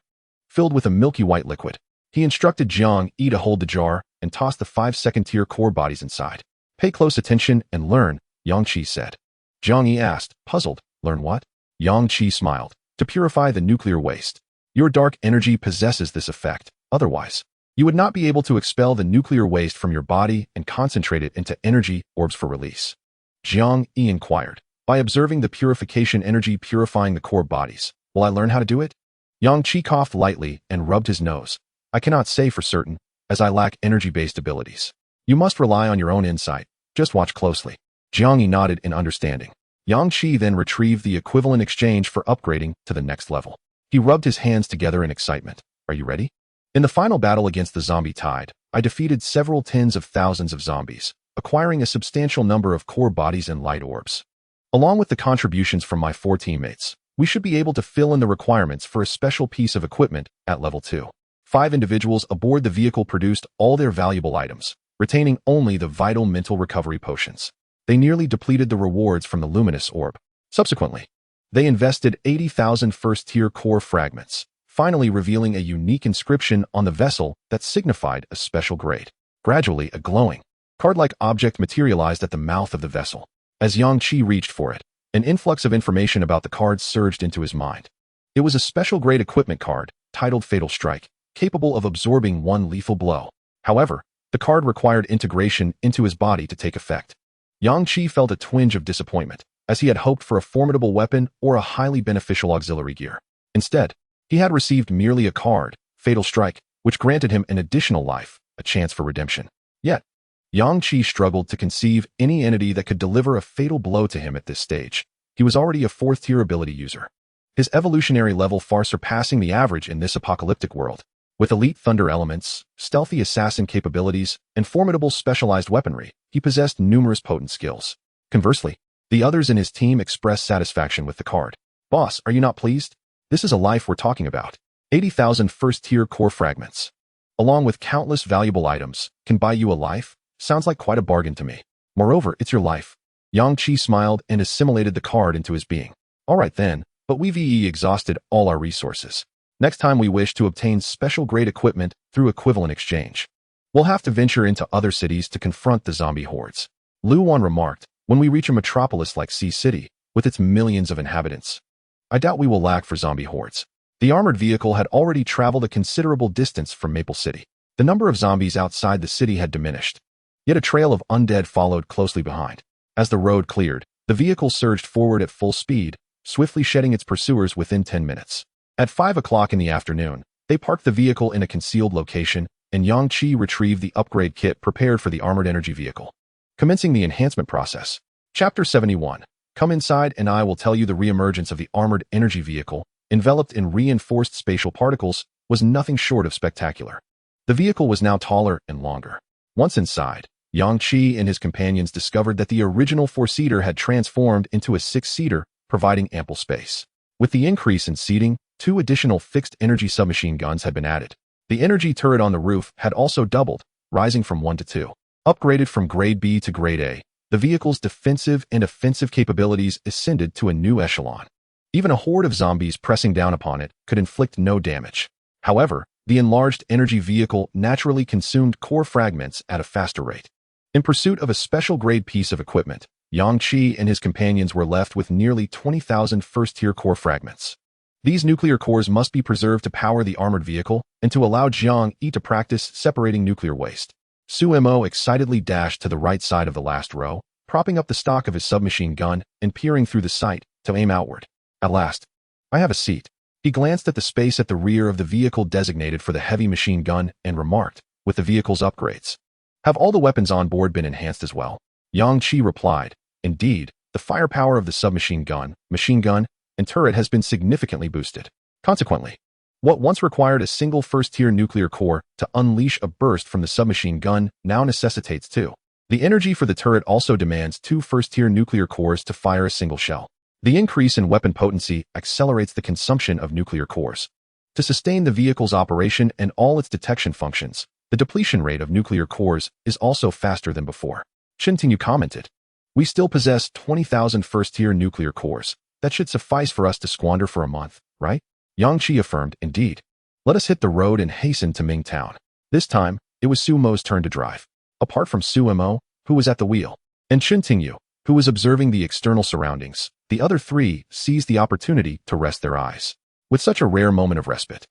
filled with a milky white liquid. He instructed Jiang Yi to hold the jar and toss the 5 second-tier core bodies inside. Pay close attention and learn, Yang Qi said. Jiang Yi asked, puzzled, learn what? Yang Qi smiled. To purify the nuclear waste. Your dark energy possesses this effect. Otherwise, you would not be able to expel the nuclear waste from your body and concentrate it into energy orbs for release. Jiang Yi inquired. By observing the purification energy purifying the core bodies, will I learn how to do it? Yang Qi coughed lightly and rubbed his nose. I cannot say for certain, as I lack energy-based abilities. You must rely on your own insight. Just watch closely. Jiang Yi nodded in understanding. Yang Qi then retrieved the equivalent exchange for upgrading to the next level. He rubbed his hands together in excitement. Are you ready? In the final battle against the zombie tide, I defeated several tens of thousands of zombies, acquiring a substantial number of core bodies and light orbs. Along with the contributions from my 4 teammates, we should be able to fill in the requirements for a special piece of equipment at level 2. 5 individuals aboard the vehicle produced all their valuable items, retaining only the vital mental recovery potions. They nearly depleted the rewards from the luminous orb. Subsequently, they invested 80,000 first-tier core fragments, finally revealing a unique inscription on the vessel that signified a special grade. Gradually, a glowing, card-like object materialized at the mouth of the vessel. As Yang Qi reached for it, an influx of information about the card surged into his mind. It was a special-grade equipment card, titled Fatal Strike, capable of absorbing 1 lethal blow. However, the card required integration into his body to take effect. Yang Qi felt a twinge of disappointment, as he had hoped for a formidable weapon or a highly beneficial auxiliary gear. Instead, he had received merely a card, Fatal Strike, which granted him an additional life, a chance for redemption. Yet, Yang Qi struggled to conceive any entity that could deliver a fatal blow to him at this stage. He was already a 4th-tier ability user, his evolutionary level far surpassing the average in this apocalyptic world. With elite thunder elements, stealthy assassin capabilities, and formidable specialized weaponry, he possessed numerous potent skills. Conversely, the others in his team expressed satisfaction with the card. Boss, are you not pleased? This is a life we're talking about. 80,000 first-tier core fragments, along with countless valuable items, can buy you a life? Sounds like quite a bargain to me. Moreover, it's your life. Yang Qi smiled and assimilated the card into his being. All right then, but we've exhausted all our resources. Next time we wish to obtain special-grade equipment through equivalent exchange, we'll have to venture into other cities to confront the zombie hordes. Lu Wan remarked, when we reach a metropolis like Sea City, with its millions of inhabitants, I doubt we will lack for zombie hordes. The armored vehicle had already traveled a considerable distance from Maple City. The number of zombies outside the city had diminished, yet a trail of undead followed closely behind. As the road cleared, the vehicle surged forward at full speed, swiftly shedding its pursuers within 10 minutes. At 5 o'clock in the afternoon, they parked the vehicle in a concealed location, and Yang Qi retrieved the upgrade kit prepared for the armored energy vehicle. Commencing the enhancement process. Chapter 71. Come inside and I will tell you the reemergence of the armored energy vehicle, enveloped in reinforced spatial particles, was nothing short of spectacular. The vehicle was now taller and longer. Once inside, Yang Qi and his companions discovered that the original 4-seater had transformed into a 6-seater, providing ample space. With the increase in seating, 2 additional fixed-energy submachine guns had been added. The energy turret on the roof had also doubled, rising from 1 to 2. Upgraded from Grade B to Grade A, the vehicle's defensive and offensive capabilities ascended to a new echelon. Even a horde of zombies pressing down upon it could inflict no damage. However, the enlarged energy vehicle naturally consumed core fragments at a faster rate. In pursuit of a special-grade piece of equipment, Yang Qi and his companions were left with nearly 20,000 first-tier core fragments. These nuclear cores must be preserved to power the armored vehicle and to allow Jiang Yi to practice separating nuclear waste. Su Mo excitedly dashed to the right side of the last row, propping up the stock of his submachine gun and peering through the sight to aim outward. At last, I have a seat. He glanced at the space at the rear of the vehicle designated for the heavy machine gun and remarked, with the vehicle's upgrades, have all the weapons on board been enhanced as well? Yang Qi replied, indeed, the firepower of the submachine gun, machine gun, and turret has been significantly boosted. Consequently, what once required a single first-tier nuclear core to unleash a burst from the submachine gun now necessitates 2. The energy for the turret also demands 2 first-tier nuclear cores to fire a single shell. The increase in weapon potency accelerates the consumption of nuclear cores. To sustain the vehicle's operation and all its detection functions, the depletion rate of nuclear cores is also faster than before. Chen Tingyu commented, we still possess 20,000 first-tier nuclear cores. That should suffice for us to squander for a month, right? Yang Qi affirmed, indeed. Let us hit the road and hasten to Mingtown. This time, it was Su Mo's turn to drive. Apart from Su Mo, who was at the wheel, and Chen Tingyu, who was observing the external surroundings, the other three seized the opportunity to rest their eyes. With such a rare moment of respite,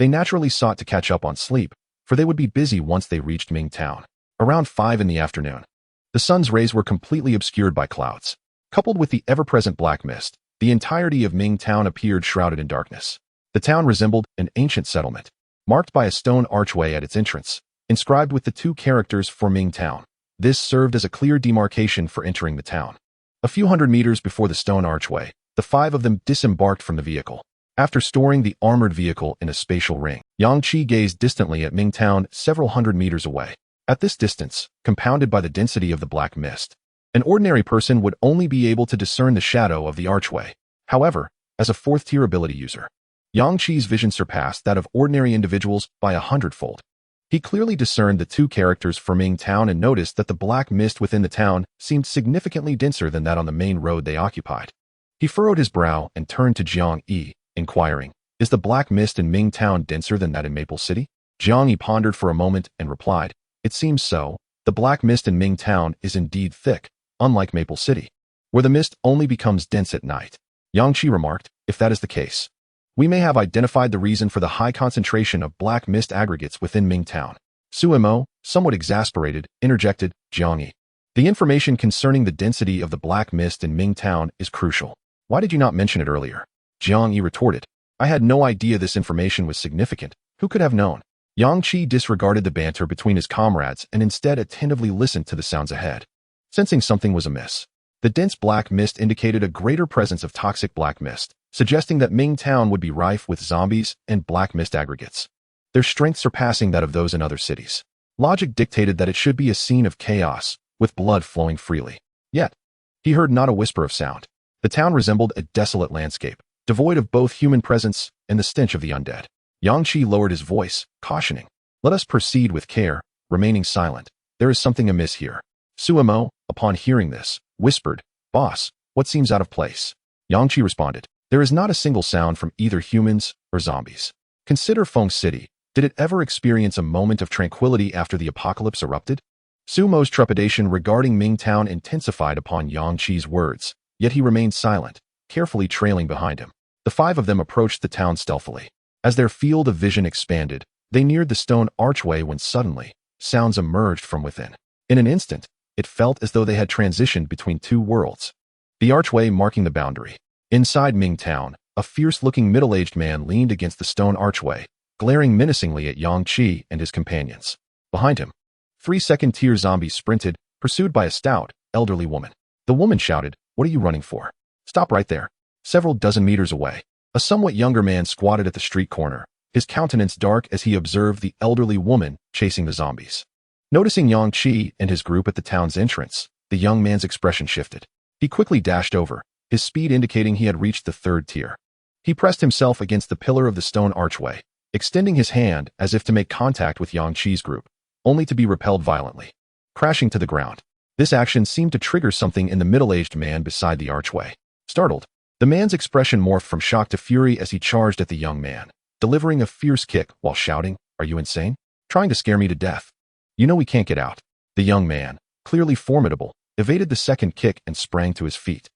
they naturally sought to catch up on sleep, for they would be busy once they reached Mingtown. Around 5 in the afternoon, the sun's rays were completely obscured by clouds. Coupled with the ever-present black mist, the entirety of Mingtown appeared shrouded in darkness. The town resembled an ancient settlement, marked by a stone archway at its entrance, inscribed with the 2 characters for Mingtown. This served as a clear demarcation for entering the town. A few hundred meters before the stone archway, the 5 of them disembarked from the vehicle. After storing the armored vehicle in a spatial ring, Yang Qi gazed distantly at Mingtown several hundred meters away. At this distance, compounded by the density of the black mist, an ordinary person would only be able to discern the shadow of the archway. However, as a 4th-tier ability user, Yang Qi's vision surpassed that of ordinary individuals by 100-fold. He clearly discerned the 2 characters for Mingtown and noticed that the black mist within the town seemed significantly denser than that on the main road they occupied. He furrowed his brow and turned to Jiang Yi, inquiring, "Is the black mist in Mingtown denser than that in Maple City?" Jiang Yi pondered for a moment and replied, "It seems so. The black mist in Mingtown is indeed thick, unlike Maple City, where the mist only becomes dense at night." Yang Qi remarked, "If that is the case, we may have identified the reason for the high concentration of black mist aggregates within Mingtown." Su Mo, somewhat exasperated, interjected, "Jiang Yi, the information concerning the density of the black mist in Mingtown is crucial. Why did you not mention it earlier?" Jiang Yi retorted, "I had no idea this information was significant. Who could have known?" Yang Qi disregarded the banter between his comrades and instead attentively listened to the sounds ahead. Sensing something was amiss, the dense black mist indicated a greater presence of toxic black mist, suggesting that Mingtown would be rife with zombies and black mist aggregates, their strength surpassing that of those in other cities. Logic dictated that it should be a scene of chaos, with blood flowing freely. Yet, he heard not a whisper of sound. The town resembled a desolate landscape, devoid of both human presence and the stench of the undead. Yang Qi lowered his voice, cautioning, "Let us proceed with care, remaining silent. There is something amiss here." Su Mo, upon hearing this, whispered, "Boss, what seems out of place?" Yang Qi responded, "There is not a single sound from either humans or zombies. Consider Feng City. Did it ever experience a moment of tranquility after the apocalypse erupted?" Su Mo's trepidation regarding Mingtown intensified upon Yang Qi's words, yet he remained silent, carefully trailing behind him. The 5 of them approached the town stealthily. As their field of vision expanded, they neared the stone archway when suddenly, sounds emerged from within. In an instant, it felt as though they had transitioned between 2 worlds. The archway marking the boundary. Inside Mingtown, a fierce-looking middle-aged man leaned against the stone archway, glaring menacingly at Yang Qi and his companions. Behind him, 3 second-tier zombies sprinted, pursued by a stout, elderly woman. The woman shouted, "What are you running for? Stop right there." Several dozen meters away, a somewhat younger man squatted at the street corner, his countenance dark as he observed the elderly woman chasing the zombies. Noticing Yang Qi and his group at the town's entrance, the young man's expression shifted. He quickly dashed over, his speed indicating he had reached the 3rd tier. He pressed himself against the pillar of the stone archway, extending his hand as if to make contact with Yang Qi's group, only to be repelled violently, crashing to the ground. This action seemed to trigger something in the middle-aged man beside the archway. Startled, the man's expression morphed from shock to fury as he charged at the young man, delivering a fierce kick while shouting, "Are you insane? Trying to scare me to death? You know we can't get out." The young man, clearly formidable, evaded the second kick and sprang to his feet.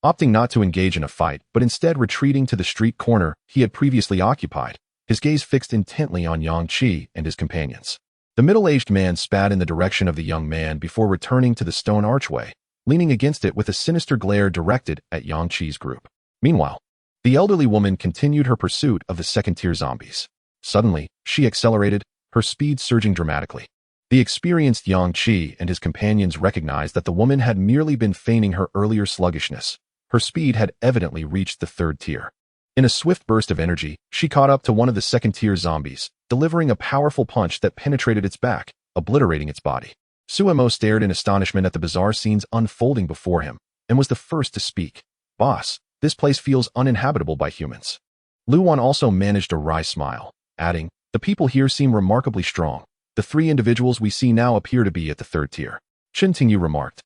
Opting not to engage in a fight, but instead retreating to the street corner he had previously occupied, his gaze fixed intently on Yang Qi and his companions. The middle-aged man spat in the direction of the young man before returning to the stone archway, leaning against it with a sinister glare directed at Yang Qi's group. Meanwhile, the elderly woman continued her pursuit of the second-tier zombies. Suddenly, she accelerated, her speed surging dramatically. The experienced Yang Qi and his companions recognized that the woman had merely been feigning her earlier sluggishness. Her speed had evidently reached the 3rd tier. In a swift burst of energy, she caught up to one of the second-tier zombies, delivering a powerful punch that penetrated its back, obliterating its body. Su Mo stared in astonishment at the bizarre scenes unfolding before him, and was the first to speak. "Boss, this place feels uninhabitable by humans." Lu Wan also managed a wry smile, adding, "The people here seem remarkably strong. The 3 individuals we see now appear to be at the 3rd tier." Chen Tingyu remarked,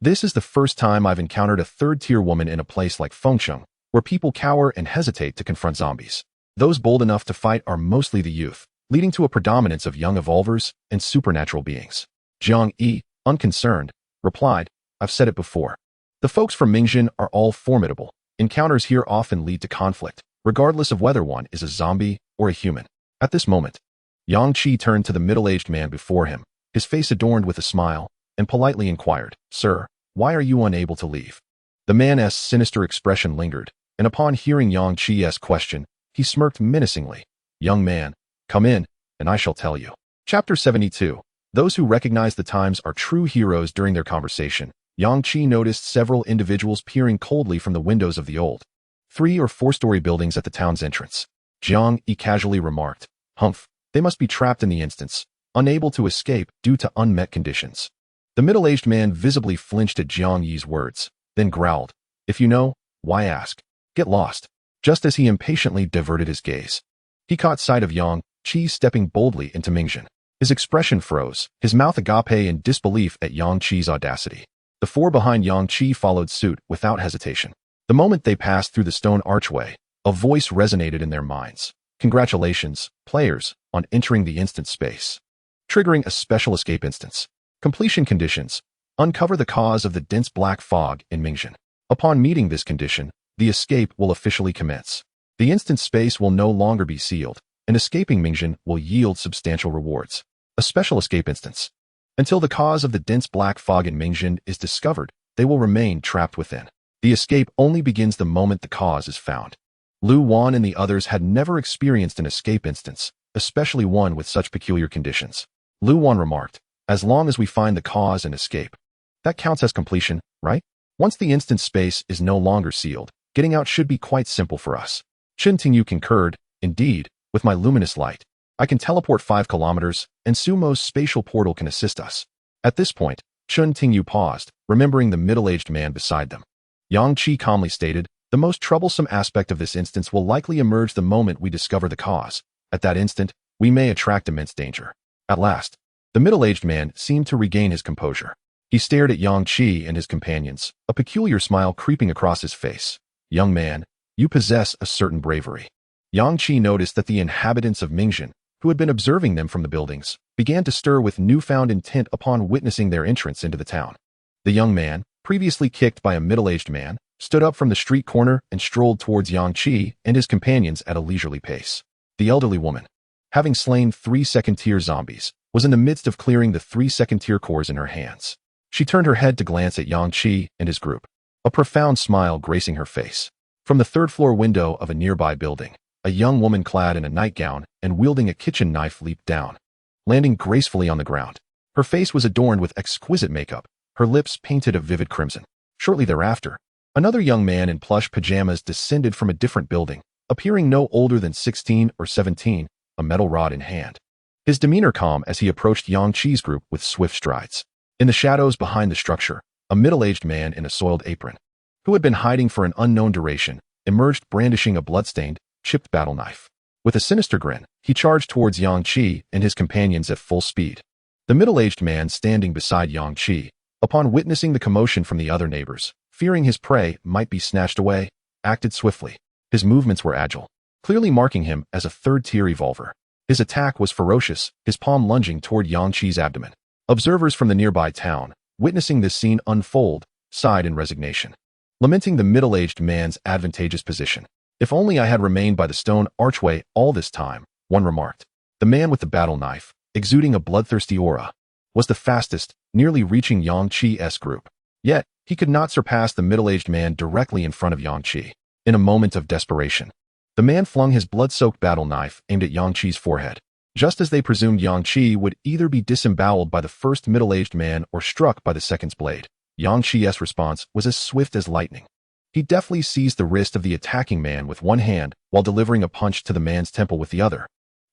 "This is the first time I've encountered a 3rd-tier woman in a place like Fengsheng. where people cower and hesitate to confront zombies. Those bold enough to fight are mostly the youth, leading to a predominance of young evolvers and supernatural beings. Jiang Yi, unconcerned, replied, I've said it before. The folks from Mingjin are all formidable. Encounters here often lead to conflict, regardless of whether one is a zombie or a human. At this moment, Yang Qi turned to the middle-aged man before him, his face adorned with a smile, and politely inquired, Sir, why are you unable to leave? The man's sinister expression lingered, and upon hearing Yang Qi's question, he smirked menacingly. Young man, come in, and I shall tell you. Chapter 72. Those who recognize the times are true heroes. During their conversation, Yang Qi noticed several individuals peering coldly from the windows of the old 3- or 4-story buildings at the town's entrance. Jiang Yi casually remarked, Humph, they must be trapped in the instance, unable to escape due to unmet conditions. The middle-aged man visibly flinched at Jiang Yi's words, then growled, If you know, why ask? Get lost. Just as he impatiently diverted his gaze, he caught sight of Yang Qi stepping boldly into Mingjin. His expression froze, his mouth agape in disbelief at Yang Qi's audacity. The 4 behind Yang Qi followed suit without hesitation. The moment they passed through the stone archway, a voice resonated in their minds. Congratulations, players, on entering the instance space. Triggering a special escape instance. Completion conditions. Uncover the cause of the dense black fog in Mingjin. Upon meeting this condition, the escape will officially commence. The instance space will no longer be sealed, and escaping Mingjin will yield substantial rewards. A special escape instance. Until the cause of the dense black fog in Mingjin is discovered, they will remain trapped within. The escape only begins the moment the cause is found. Lu Wan and the others had never experienced an escape instance, especially one with such peculiar conditions. Lu Wan remarked, As long as we find the cause and escape, that counts as completion, right? Once the instance space is no longer sealed, getting out should be quite simple for us. Chen Tingyu concurred, Indeed, with my luminous light, I can teleport 5 kilometers, and Sumo's spatial portal can assist us. At this point, Chen Tingyu paused, remembering the middle-aged man beside them. Yang Qi calmly stated, The most troublesome aspect of this instance will likely emerge the moment we discover the cause. At that instant, we may attract immense danger. At last, the middle-aged man seemed to regain his composure. He stared at Yang Qi and his companions, a peculiar smile creeping across his face. Young man, you possess a certain bravery. Yang Qi noticed that the inhabitants of Mingjin, who had been observing them from the buildings, began to stir with newfound intent upon witnessing their entrance into the town. The young man, previously kicked by a middle-aged man, stood up from the street corner and strolled towards Yang Qi and his companions at a leisurely pace. The elderly woman, having slain 3 second-tier zombies, was in the midst of clearing the 3 second-tier cores in her hands. She turned her head to glance at Yang Qi and his group, a profound smile gracing her face. From the 3rd-floor window of a nearby building, a young woman clad in a nightgown and wielding a kitchen knife leaped down, landing gracefully on the ground. Her face was adorned with exquisite makeup, her lips painted a vivid crimson. Shortly thereafter, another young man in plush pajamas descended from a different building, appearing no older than 16 or 17, a metal rod in hand. His demeanor calm as he approached Yang Qi's group with swift strides. In the shadows behind the structure, a middle-aged man in a soiled apron, who had been hiding for an unknown duration, emerged brandishing a bloodstained, chipped battle knife. With a sinister grin, he charged towards Yang Qi and his companions at full speed. The middle-aged man standing beside Yang Qi, upon witnessing the commotion from the other neighbors, fearing his prey might be snatched away, acted swiftly. His movements were agile, clearly marking him as a 3rd-tier evolver. His attack was ferocious, his palm lunging toward Yang Qi's abdomen. Observers from the nearby town, witnessing this scene unfold, sighed in resignation, lamenting the middle-aged man's advantageous position. If only I had remained by the stone archway all this time, one remarked. The man with the battle knife, exuding a bloodthirsty aura, was the fastest, nearly reaching Yang Qi's group. Yet, he could not surpass the middle-aged man directly in front of Yang Qi. In a moment of desperation, the man flung his blood-soaked battle knife aimed at Yang Qi's forehead. Just as they presumed Yang Qi would either be disemboweled by the first middle-aged man or struck by the second's blade, Yang Qi's response was as swift as lightning. He deftly seized the wrist of the attacking man with one hand while delivering a punch to the man's temple with the other,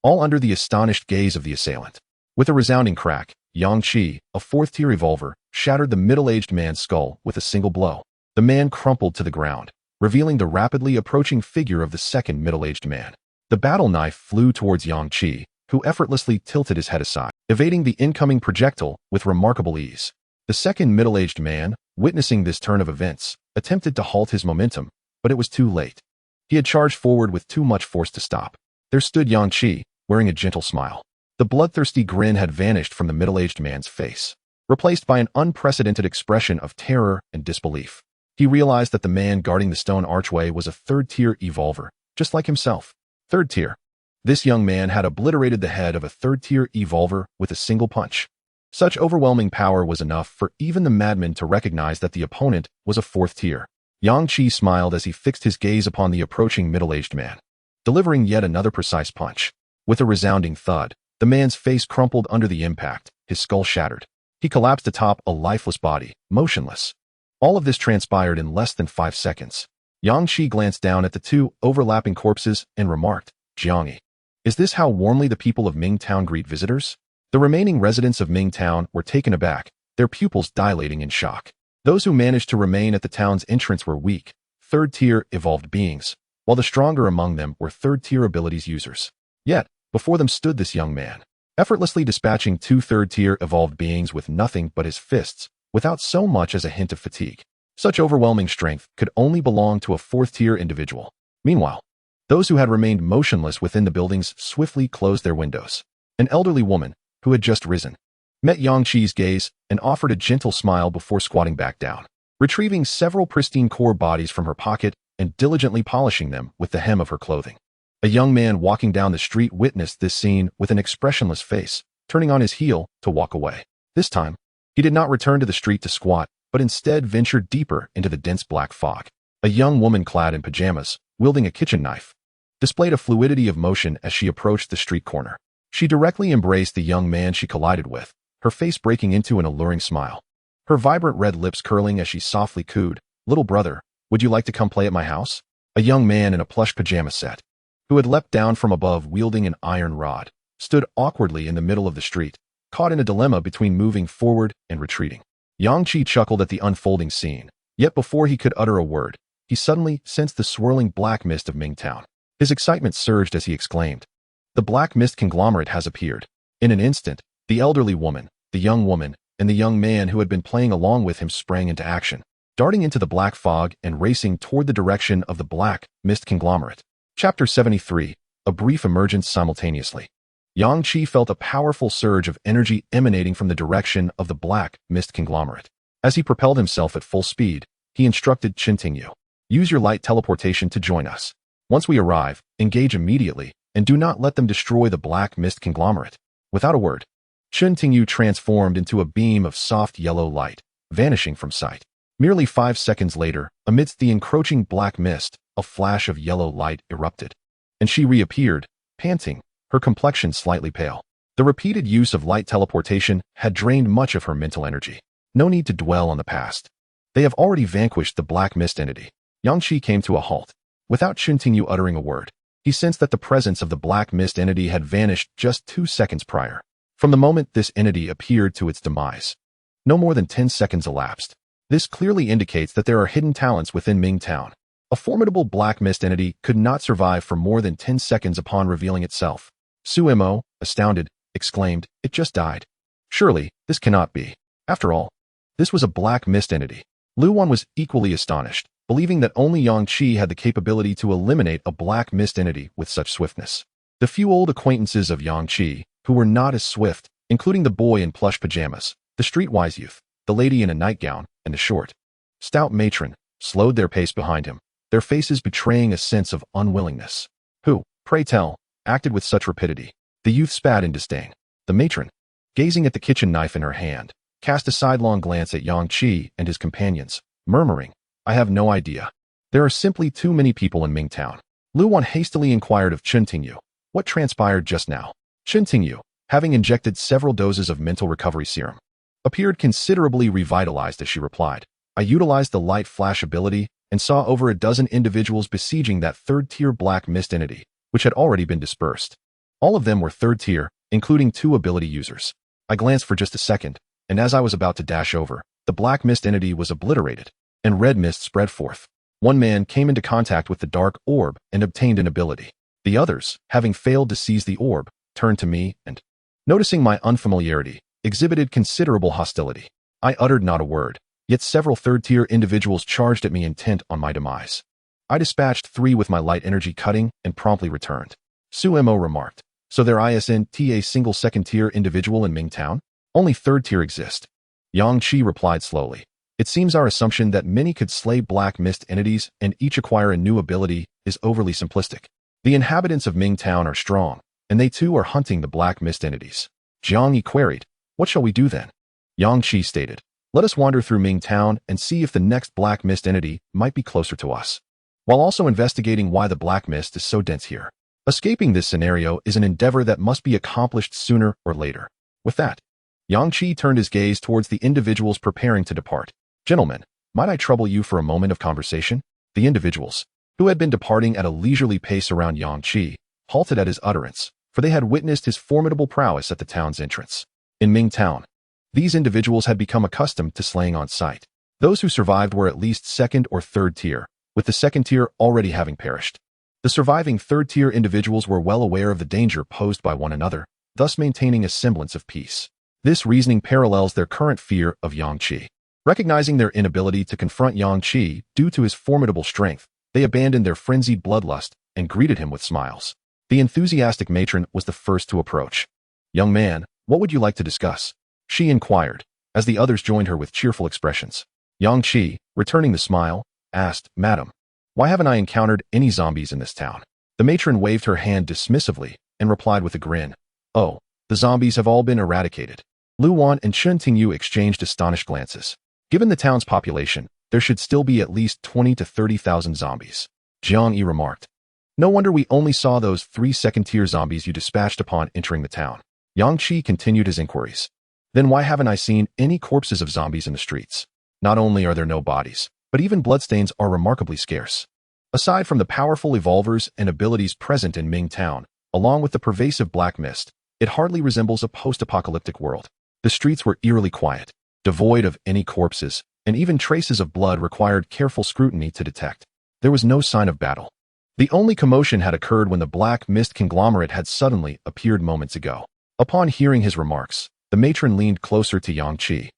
all under the astonished gaze of the assailant. With a resounding crack, Yang Qi, a 4th-tier evolver, shattered the middle-aged man's skull with a single blow. The man crumpled to the ground, revealing the rapidly approaching figure of the second middle-aged man. The battle knife flew towards Yang Qi, who effortlessly tilted his head aside, evading the incoming projectile with remarkable ease. The second middle-aged man, witnessing this turn of events, attempted to halt his momentum, but it was too late. He had charged forward with too much force to stop. There stood Yang Qi, wearing a gentle smile. The bloodthirsty grin had vanished from the middle-aged man's face, replaced by an unprecedented expression of terror and disbelief. He realized that the man guarding the stone archway was a third-tier evolver, just like himself. Third tier. This young man had obliterated the head of a third-tier evolver with a single punch. Such overwhelming power was enough for even the madman to recognize that the opponent was a fourth tier. Yang Qi smiled as he fixed his gaze upon the approaching middle-aged man, delivering yet another precise punch. With a resounding thud, the man's face crumpled under the impact, his skull shattered. He collapsed atop a lifeless body, motionless. All of this transpired in less than 5 seconds. Yang Qi glanced down at the two overlapping corpses and remarked, "Jiangyi, is this how warmly the people of Mingtown greet visitors?" The remaining residents of Mingtown were taken aback, their pupils dilating in shock. Those who managed to remain at the town's entrance were weak, third-tier evolved beings, while the stronger among them were third-tier abilities users. Yet, before them stood this young man, effortlessly dispatching two third-tier evolved beings with nothing but his fists, without so much as a hint of fatigue. Such overwhelming strength could only belong to a fourth-tier individual. Meanwhile, those who had remained motionless within the buildings swiftly closed their windows. An elderly woman, who had just risen, met Yang Qi's gaze and offered a gentle smile before squatting back down, retrieving several pristine core bodies from her pocket and diligently polishing them with the hem of her clothing. A young man walking down the street witnessed this scene with an expressionless face, turning on his heel to walk away. This time, he did not return to the street to squat, but instead ventured deeper into the dense black fog. A young woman clad in pajamas, wielding a kitchen knife, displayed a fluidity of motion as she approached the street corner. She directly embraced the young man she collided with, her face breaking into an alluring smile. Her vibrant red lips curling as she softly cooed, "Little brother, would you like to come play at my house?" A young man in a plush pajama set, who had leapt down from above wielding an iron rod, stood awkwardly in the middle of the street, caught in a dilemma between moving forward and retreating. Yang Qi chuckled at the unfolding scene, yet before he could utter a word, he suddenly sensed the swirling black mist of Mingtown. His excitement surged as he exclaimed, "The black mist conglomerate has appeared." In an instant, the elderly woman, the young woman, and the young man who had been playing along with him sprang into action, darting into the black fog and racing toward the direction of the black mist conglomerate. Chapter 73, A Brief Emergence Simultaneously. Yang Qi felt a powerful surge of energy emanating from the direction of the black mist conglomerate. As he propelled himself at full speed, he instructed Chen Tingyu, "Use your light teleportation to join us. Once we arrive, engage immediately, and do not let them destroy the black mist conglomerate." Without a word, Chen Tingyu transformed into a beam of soft yellow light, vanishing from sight. Merely 5 seconds later, amidst the encroaching black mist, a flash of yellow light erupted, and she reappeared, panting, her complexion slightly pale. The repeated use of light teleportation had drained much of her mental energy. No need to dwell on the past. They have already vanquished the black mist entity. Yang Qi came to a halt. Without Chen Tingyu uttering a word, he sensed that the presence of the black mist entity had vanished just 2 seconds prior. From the moment this entity appeared to its demise, no more than 10 seconds elapsed. This clearly indicates that there are hidden talents within Mingtown. A formidable black mist entity could not survive for more than 10 seconds upon revealing itself. Su Mo, astounded, exclaimed, "It just died. Surely, this cannot be. After all, this was a black mist entity." Lu Wan was equally astonished, believing that only Yang Qi had the capability to eliminate a black mist entity with such swiftness. The few old acquaintances of Yang Qi, who were not as swift, including the boy in plush pajamas, the streetwise youth, the lady in a nightgown, and the short, stout matron, slowed their pace behind him, their faces betraying a sense of unwillingness. "Who, pray tell, acted with such rapidity?" The youth spat in disdain. The matron, gazing at the kitchen knife in her hand, cast a sidelong glance at Yang Qi and his companions, murmuring, "I have no idea. There are simply too many people in Mingtown." Lu Wan hastily inquired of Chen Tingyu, "What transpired just now?" Chen Tingyu, having injected several doses of mental recovery serum, appeared considerably revitalized as she replied, "I utilized the light flash ability and saw over a dozen individuals besieging that third-tier black mist entity, which had already been dispersed. All of them were third-tier, including 2 ability users. I glanced for just a second, and as I was about to dash over, the black mist entity was obliterated, and red mist spread forth. One man came into contact with the dark orb and obtained an ability. The others, having failed to seize the orb, turned to me and, noticing my unfamiliarity, exhibited considerable hostility. I uttered not a word, yet several third-tier individuals charged at me intent on my demise. I dispatched 3 with my light energy cutting and promptly returned. Su Mo remarked. So there isn't a single second-tier individual in Mingtown? Only third-tier exist. Yang Qi replied slowly. It seems our assumption that many could slay black mist entities and each acquire a new ability is overly simplistic. The inhabitants of Mingtown are strong, and they too are hunting the black mist entities. Jiang Yi queried, what shall we do then? Yang Qi stated, let us wander through Mingtown and see if the next black mist entity might be closer to us, while also investigating why the black mist is so dense here. Escaping this scenario is an endeavor that must be accomplished sooner or later. With that, Yang Qi turned his gaze towards the individuals preparing to depart. Gentlemen, might I trouble you for a moment of conversation? The individuals, who had been departing at a leisurely pace around Yang Qi, halted at his utterance, for they had witnessed his formidable prowess at the town's entrance. In Mingtown, these individuals had become accustomed to slaying on sight. Those who survived were at least second or third tier, with the second tier already having perished. The surviving third-tier individuals were well aware of the danger posed by one another, thus maintaining a semblance of peace. This reasoning parallels their current fear of Yang Qi. Recognizing their inability to confront Yang Qi due to his formidable strength, they abandoned their frenzied bloodlust and greeted him with smiles. The enthusiastic matron was the first to approach. Young man, what would you like to discuss? She inquired, as the others joined her with cheerful expressions. Yang Qi, returning the smile, asked, Madam, why haven't I encountered any zombies in this town? The matron waved her hand dismissively and replied with a grin. Oh, the zombies have all been eradicated. Lu Wan and Chen Tingyu exchanged astonished glances. Given the town's population, there should still be at least 20 to 30,000 zombies. Jiang Yi remarked. No wonder we only saw those 3 second-tier zombies you dispatched upon entering the town. Yang Qi continued his inquiries. Then why haven't I seen any corpses of zombies in the streets? Not only are there no bodies, but even bloodstains are remarkably scarce. Aside from the powerful evolvers and abilities present in Mingtown, along with the pervasive black mist, it hardly resembles a post-apocalyptic world. The streets were eerily quiet, devoid of any corpses, and even traces of blood required careful scrutiny to detect. There was no sign of battle. The only commotion had occurred when the black mist conglomerate had suddenly appeared moments ago. Upon hearing his remarks, the matron leaned closer to Yang Qi,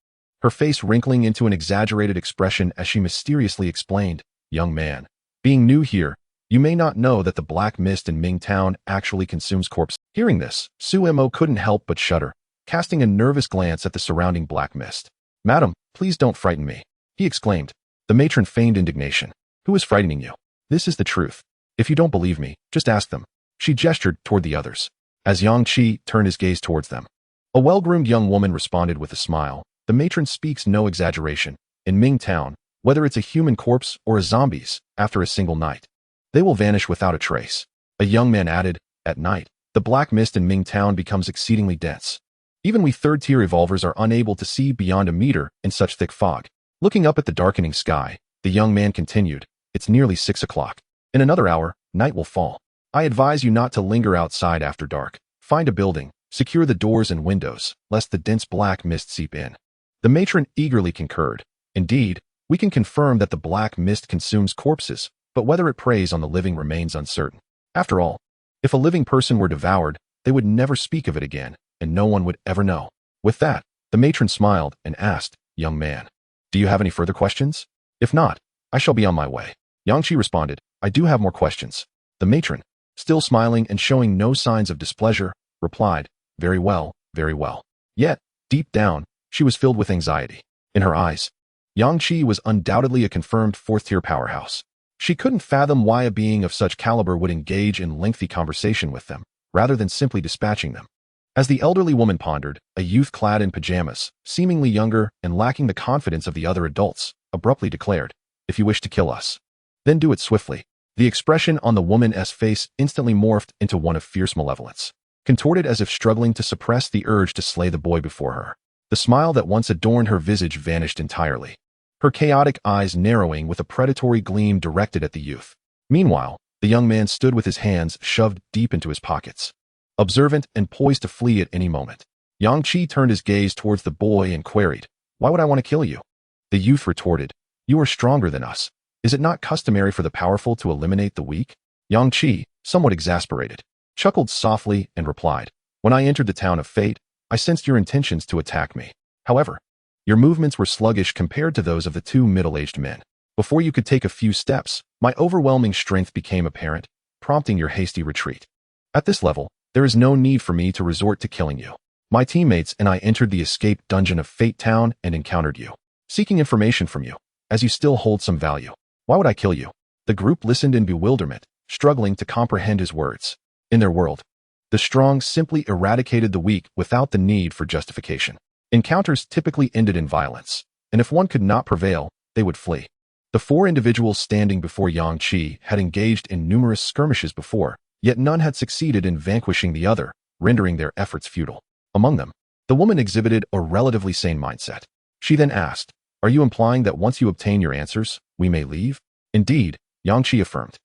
her face wrinkling into an exaggerated expression as she mysteriously explained, Young man, being new here, you may not know that the black mist in Mingtown actually consumes corpses. Hearing this, Su Mo couldn't help but shudder, casting a nervous glance at the surrounding black mist. Madam, please don't frighten me, he exclaimed. The matron feigned indignation. Who is frightening you? This is the truth. If you don't believe me, just ask them. She gestured toward the others. As Yang Qi turned his gaze towards them, a well-groomed young woman responded with a smile. The matron speaks no exaggeration. In Mingtown, whether it's a human corpse or a zombies, after a single night, they will vanish without a trace. A young man added, at night, the black mist in Mingtown becomes exceedingly dense. Even we third-tier evolvers are unable to see beyond a meter in such thick fog. Looking up at the darkening sky, the young man continued, it's nearly 6 o'clock. In another hour, night will fall. I advise you not to linger outside after dark. Find a building, secure the doors and windows, lest the dense black mist seep in. The matron eagerly concurred. Indeed, we can confirm that the black mist consumes corpses, but whether it preys on the living remains uncertain. After all, if a living person were devoured, they would never speak of it again, and no one would ever know. With that, the matron smiled and asked, Young man, do you have any further questions? If not, I shall be on my way. Yang Qi responded, I do have more questions. The matron, still smiling and showing no signs of displeasure, replied, very well, very well. Yet, deep down, she was filled with anxiety. In her eyes, Yang Qi was undoubtedly a confirmed fourth-tier powerhouse. She couldn't fathom why a being of such caliber would engage in lengthy conversation with them, rather than simply dispatching them. As the elderly woman pondered, a youth clad in pajamas, seemingly younger and lacking the confidence of the other adults, abruptly declared, if you wish to kill us, then do it swiftly. The expression on the woman's face instantly morphed into one of fierce malevolence, contorted as if struggling to suppress the urge to slay the boy before her. The smile that once adorned her visage vanished entirely, her chaotic eyes narrowing with a predatory gleam directed at the youth. Meanwhile, the young man stood with his hands shoved deep into his pockets, observant and poised to flee at any moment. Yang Qi turned his gaze towards the boy and queried, why would I want to kill you? The youth retorted, you are stronger than us. Is it not customary for the powerful to eliminate the weak? Yang Qi, somewhat exasperated, chuckled softly and replied, when I entered the town of fate, I sensed your intentions to attack me. However, your movements were sluggish compared to those of the 2 middle-aged men. Before you could take a few steps, my overwhelming strength became apparent, prompting your hasty retreat. At this level, there is no need for me to resort to killing you. My teammates and I entered the escape dungeon of Fate Town and encountered you, seeking information from you, as you still hold some value. Why would I kill you? The group listened in bewilderment, struggling to comprehend his words. In their world, the strong simply eradicated the weak without the need for justification. Encounters typically ended in violence, and if one could not prevail, they would flee. The four individuals standing before Yang Qi had engaged in numerous skirmishes before, yet none had succeeded in vanquishing the other, rendering their efforts futile. Among them, the woman exhibited a relatively sane mindset. She then asked, "Are you implying that once you obtain your answers, we may leave?" "Indeed," Yang Qi affirmed.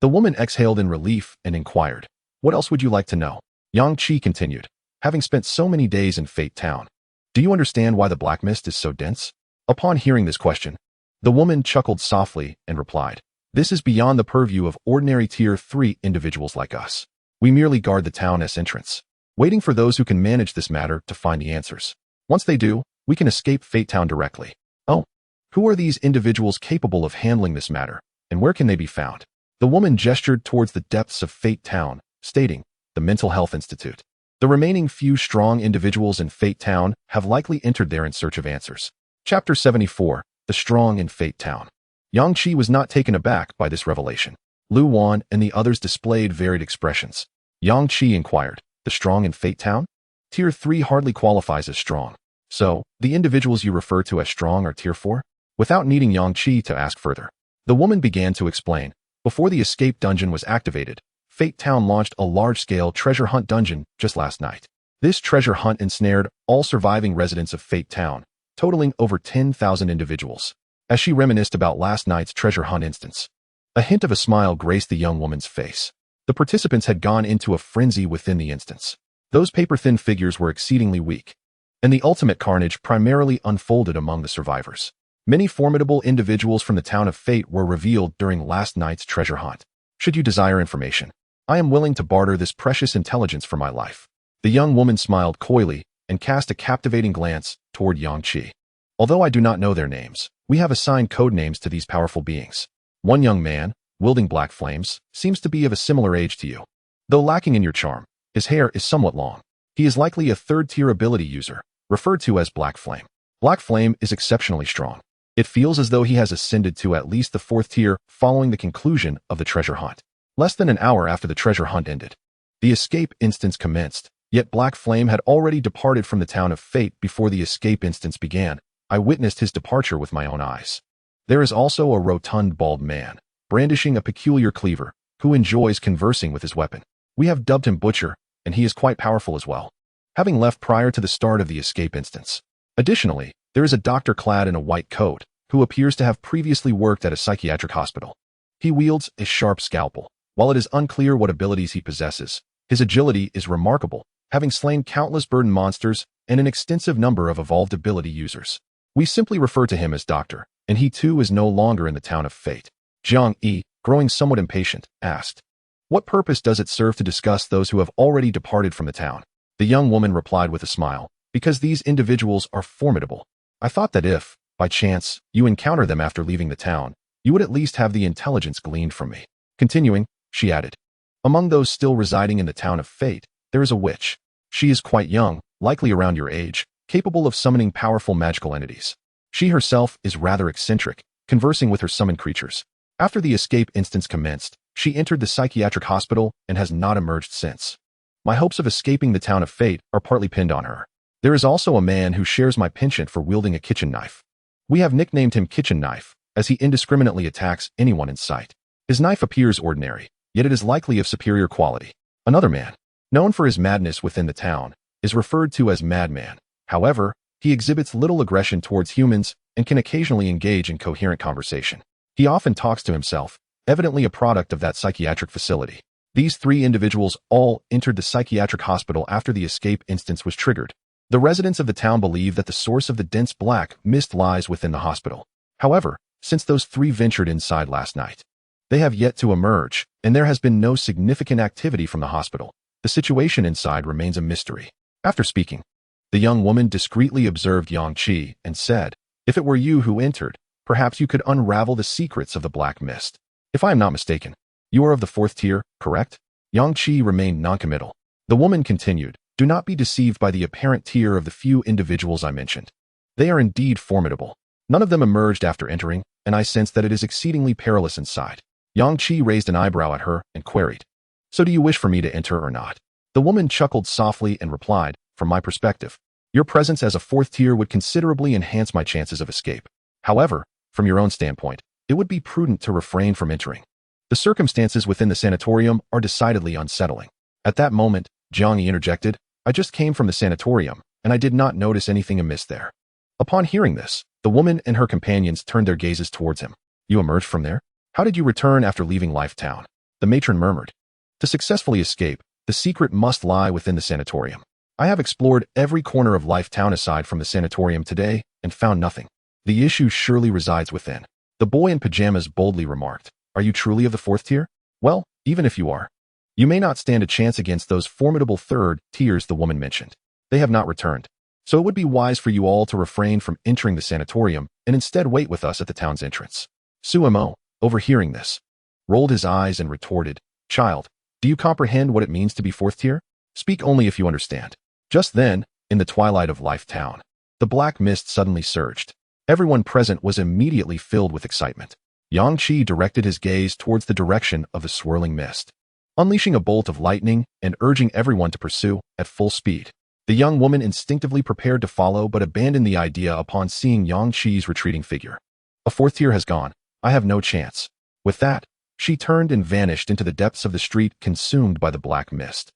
The woman exhaled in relief and inquired, "What else would you like to know?" Yang Qi continued, "Having spent so many days in Fate Town, do you understand why the black mist is so dense?" Upon hearing this question, the woman chuckled softly and replied, "This is beyond the purview of ordinary Tier 3 individuals like us. We merely guard the town's entrance, waiting for those who can manage this matter to find the answers. Once they do, we can escape Fate Town directly." "Oh, who are these individuals capable of handling this matter, and where can they be found?" The woman gestured towards the depths of Fate Town, stating, "The Mental Health Institute. The remaining few strong individuals in Fate Town have likely entered there in search of answers." Chapter 74, The Strong in Fate Town. Yang Qi was not taken aback by this revelation. Lu Wan and the others displayed varied expressions. Yang Qi inquired, "The strong in Fate Town? Tier 3 hardly qualifies as strong. So, the individuals you refer to as strong are Tier 4? Without needing Yang Qi to ask further, the woman began to explain. Before the escape dungeon was activated, Fate Town launched a large-scale treasure hunt dungeon just last night. This treasure hunt ensnared all surviving residents of Fate Town, totaling over 10,000 individuals. As she reminisced about last night's treasure hunt instance, a hint of a smile graced the young woman's face. The participants had gone into a frenzy within the instance. Those paper-thin figures were exceedingly weak, and the ultimate carnage primarily unfolded among the survivors. Many formidable individuals from the town of Fate were revealed during last night's treasure hunt. Should you desire information, I am willing to barter this precious intelligence for my life. The young woman smiled coyly and cast a captivating glance toward Yang Qi. Although I do not know their names, we have assigned code names to these powerful beings. One young man, wielding black flames, seems to be of a similar age to you. Though lacking in your charm, his hair is somewhat long. He is likely a third-tier ability user, referred to as Black Flame. Black Flame is exceptionally strong. It feels as though he has ascended to at least the 4th tier following the conclusion of the treasure hunt. Less than an hour after the treasure hunt ended, the escape instance commenced, yet Black Flame had already departed from the town of Fate before the escape instance began. I witnessed his departure with my own eyes. There is also a rotund bald man, brandishing a peculiar cleaver, who enjoys conversing with his weapon. We have dubbed him Butcher, and he is quite powerful as well, having left prior to the start of the escape instance. Additionally, there is a doctor clad in a white coat, who appears to have previously worked at a psychiatric hospital. He wields a sharp scalpel. While it is unclear what abilities he possesses, his agility is remarkable, having slain countless burden monsters and an extensive number of evolved ability users. We simply refer to him as Doctor, and he too is no longer in the town of Fate. Jiang Yi, growing somewhat impatient, asked, "What purpose does it serve to discuss those who have already departed from the town?" The young woman replied with a smile, "Because these individuals are formidable. I thought that if, by chance, you encounter them after leaving the town, you would at least have the intelligence gleaned from me." Continuing, she added, "Among those still residing in the town of Fate, there is a witch. She is quite young, likely around your age, capable of summoning powerful magical entities. She herself is rather eccentric, conversing with her summoned creatures. After the escape instance commenced, she entered the psychiatric hospital and has not emerged since. My hopes of escaping the town of Fate are partly pinned on her. There is also a man who shares my penchant for wielding a kitchen knife. We have nicknamed him Kitchen Knife, as he indiscriminately attacks anyone in sight. His knife appears ordinary, yet it is likely of superior quality. Another man, known for his madness within the town, is referred to as Madman. However, he exhibits little aggression towards humans and can occasionally engage in coherent conversation. He often talks to himself, evidently a product of that psychiatric facility. These three individuals all entered the psychiatric hospital after the escape instance was triggered. The residents of the town believe that the source of the dense black mist lies within the hospital. However, since those three ventured inside last night, they have yet to emerge, and there has been no significant activity from the hospital. The situation inside remains a mystery. After speaking, the young woman discreetly observed Yang Qi and said, "If it were you who entered, Perhaps you could unravel the secrets of the Black Mist. If I am not mistaken, you are of the 4th tier, correct? Yang Qi remained noncommittal. The woman continued, do not be deceived by the apparent tier of the few individuals I mentioned. They are indeed formidable. None of them emerged after entering, and I sense that it is exceedingly perilous inside. Yang Qi raised an eyebrow at her and queried, so do you wish for me to enter or not? The woman chuckled softly and replied, from my perspective, your presence as a 4th tier would considerably enhance my chances of escape. However, from your own standpoint, it would be prudent to refrain from entering. The circumstances within the sanatorium are decidedly unsettling. At that moment, Jiang Yi interjected, I just came from the sanatorium, and I did not notice anything amiss there. Upon hearing this, the woman and her companions turned their gazes towards him. You emerged from there? How did you return after leaving Life Town? The matron murmured. To successfully escape, the secret must lie within the sanatorium. I have explored every corner of Life Town aside from the sanatorium today and found nothing. The issue surely resides within. The boy in pajamas boldly remarked, are you truly of the 4th tier? Well, even if you are, you may not stand a chance against those formidable 3rd tiers the woman mentioned. They have not returned. So it would be wise for you all to refrain from entering the sanatorium and instead wait with us at the town's entrance. Suemo, overhearing this, rolled his eyes and retorted, child, do you comprehend what it means to be 4th tier? Speak only if you understand. Just then, in the twilight of Life Town, the black mist suddenly surged. Everyone present was immediately filled with excitement. Yang Qi directed his gaze towards the direction of the swirling mist, unleashing a bolt of lightning and urging everyone to pursue at full speed. The young woman instinctively prepared to follow but abandoned the idea upon seeing Yang Qi's retreating figure. A 4th tier has gone. I have no chance. With that, she turned and vanished into the depths of the street consumed by the black mist.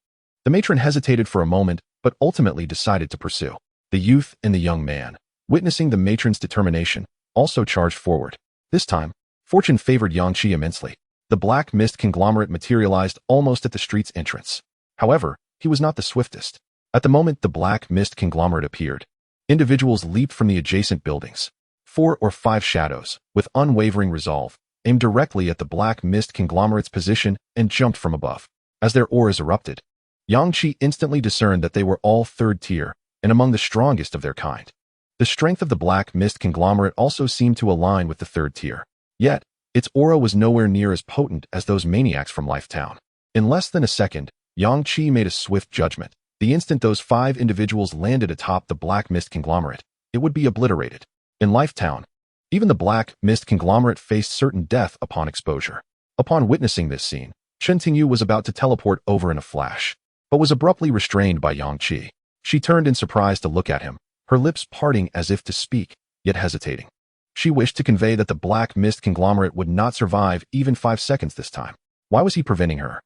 The matron hesitated for a moment but ultimately decided to pursue. The youth and the young man, witnessing the matron's determination, also charged forward. This time, fortune favored Yang Qi immensely. The black mist conglomerate materialized almost at the street's entrance. However, he was not the swiftest. At the moment the black mist conglomerate appeared, individuals leaped from the adjacent buildings. 4 or 5 shadows, with unwavering resolve, aimed directly at the black mist conglomerate's position and jumped from above. As their auras erupted, Yang Qi instantly discerned that they were all 3rd tier and among the strongest of their kind. The strength of the black mist conglomerate also seemed to align with the 3rd tier. Yet, its aura was nowhere near as potent as those maniacs from Life Town. In less than a second, Yang Qi made a swift judgment. The instant those 5 individuals landed atop the black mist conglomerate, it would be obliterated. In Life Town, even the black mist conglomerate faced certain death upon exposure. Upon witnessing this scene, Chen Tingyu was about to teleport over in a flash, but was abruptly restrained by Yang Qi. She turned in surprise to look at him, her lips parting as if to speak, yet hesitating. She wished to convey that the black mist conglomerate would not survive even 5 seconds this time. Why was he preventing her?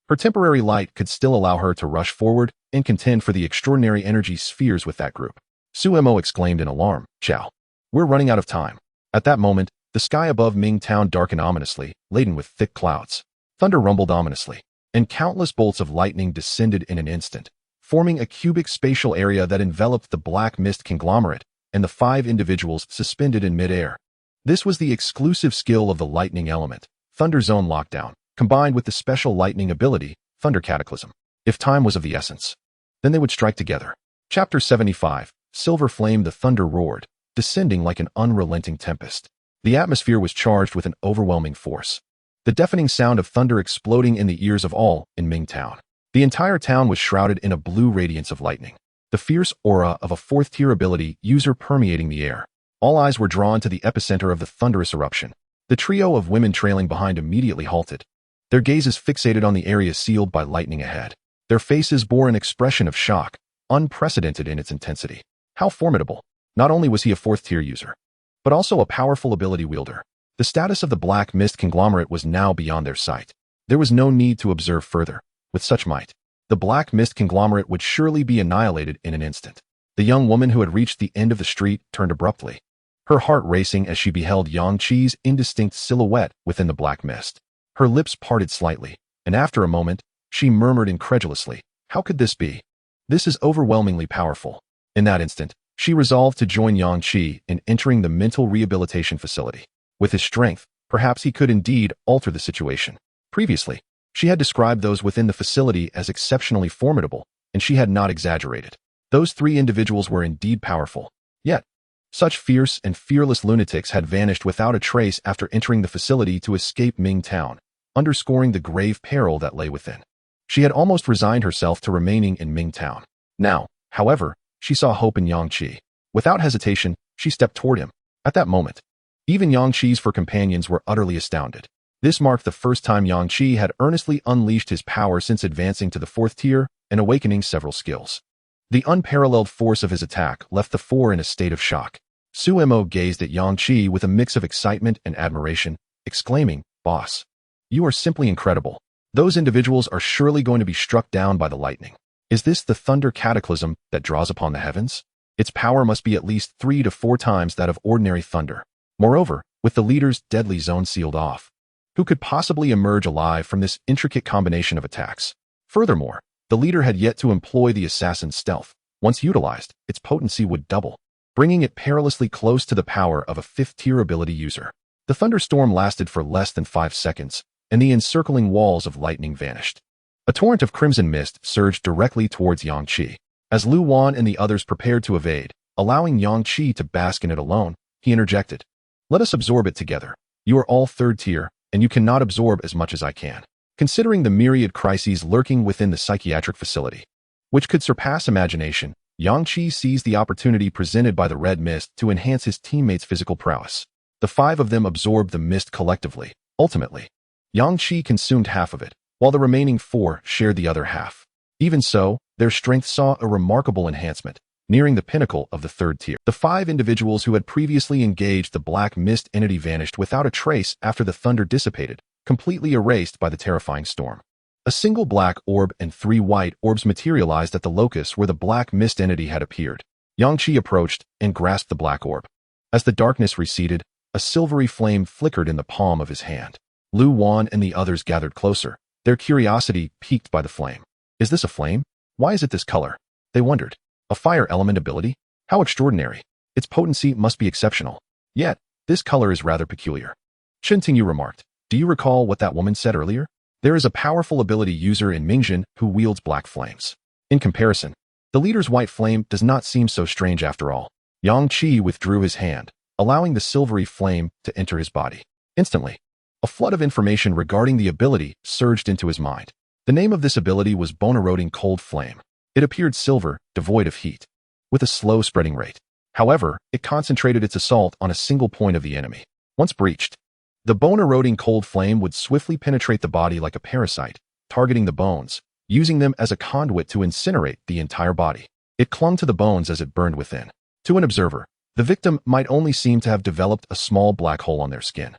Her temporary light could still allow her to rush forward and contend for the extraordinary energy spheres with that group. Suemo exclaimed in alarm, Chow, we're running out of time. At that moment, the sky above Ming Town darkened ominously, laden with thick clouds. Thunder rumbled ominously, and countless bolts of lightning descended in an instant, forming a cubic spatial area that enveloped the black mist conglomerate and the 5 individuals suspended in midair. This was the exclusive skill of the lightning element, Thunder Zone Lockdown, combined with the special lightning ability, Thunder Cataclysm. If time was of the essence, then they would strike together. Chapter 75, Silver Flame. The thunder roared, descending like an unrelenting tempest. The atmosphere was charged with an overwhelming force. The deafening sound of thunder exploding in the ears of all in Ming Town. The entire town was shrouded in a blue radiance of lightning, the fierce aura of a 4th tier ability user permeating the air. All eyes were drawn to the epicenter of the thunderous eruption. The trio of women trailing behind immediately halted, their gazes fixated on the area sealed by lightning ahead. Their faces bore an expression of shock, unprecedented in its intensity. How formidable! Not only was he a 4th tier user, but also a powerful ability wielder. The status of the black mist conglomerate was now beyond their sight. There was no need to observe further. With such might, the black mist conglomerate would surely be annihilated in an instant. The young woman who had reached the end of the street turned abruptly, her heart racing as she beheld Yang Qi's indistinct silhouette within the black mist. Her lips parted slightly, and after a moment, she murmured incredulously, how could this be? This is overwhelmingly powerful. In that instant, she resolved to join Yang Qi in entering the mental rehabilitation facility. With his strength, perhaps he could indeed alter the situation. Previously, she had described those within the facility as exceptionally formidable, and she had not exaggerated. Those 3 individuals were indeed powerful. Yet, Such fierce and fearless lunatics had vanished without a trace after entering the facility to escape Ming Town, underscoring the grave peril that lay within. She had almost resigned herself to remaining in Ming Town. Now, however, she saw hope in Yang Qi. Without hesitation, she stepped toward him. At that moment, even Yang Qi's four companions were utterly astounded. This marked the first time Yang Qi had earnestly unleashed his power since advancing to the 4th tier and awakening several skills. The unparalleled force of his attack left the four in a state of shock. Su Mo gazed at Yang Qi with a mix of excitement and admiration, exclaiming, "Boss, you are simply incredible. Those individuals are surely going to be struck down by the lightning. Is this the thunder cataclysm that draws upon the heavens? Its power must be at least 3 to 4 times that of ordinary thunder. Moreover, with the leader's deadly zone sealed off, who could possibly emerge alive from this intricate combination of attacks? Furthermore, the leader had yet to employ the assassin's stealth. Once utilized, its potency would double, bringing it perilously close to the power of a 5th-tier ability user. The thunderstorm lasted for less than 5 seconds, and the encircling walls of lightning vanished. A torrent of crimson mist surged directly towards Yang Qi. As Lu Wan and the others prepared to evade, allowing Yang Qi to bask in it alone, he interjected, "Let us absorb it together. You are all 3rd tier, and you cannot absorb as much as I can." Considering the myriad crises lurking within the psychiatric facility, which could surpass imagination, Yang Qi seized the opportunity presented by the red mist to enhance his teammates' physical prowess. The 5 of them absorbed the mist collectively. Ultimately, Yang Qi consumed half of it, while the remaining 4 shared the other half. Even so, their strength saw a remarkable enhancement, nearing the pinnacle of the 3rd tier. The 5 individuals who had previously engaged the black mist entity vanished without a trace after the thunder dissipated, completely erased by the terrifying storm. A single black orb and 3 white orbs materialized at the locus where the black mist entity had appeared. Yang Qi approached and grasped the black orb. As the darkness receded, a silvery flame flickered in the palm of his hand. Lu Wan and the others gathered closer, their curiosity piqued by the flame. "Is this a flame? Why is it this color?" they wondered. "A fire element ability? How extraordinary. Its potency must be exceptional. Yet, this color is rather peculiar." Chen Tingyu remarked, "Do you recall what that woman said earlier? There is a powerful ability user in Mingjin who wields black flames. In comparison, the leader's white flame does not seem so strange after all." Yang Qi withdrew his hand, allowing the silvery flame to enter his body. Instantly, a flood of information regarding the ability surged into his mind. The name of this ability was Bone-Eroding Cold Flame. It appeared silver, devoid of heat, with a slow spreading rate. However, it concentrated its assault on a single point of the enemy. Once breached, the bone-eroding cold flame would swiftly penetrate the body like a parasite, targeting the bones, using them as a conduit to incinerate the entire body. It clung to the bones as it burned within. To an observer, the victim might only seem to have developed a small black hole on their skin,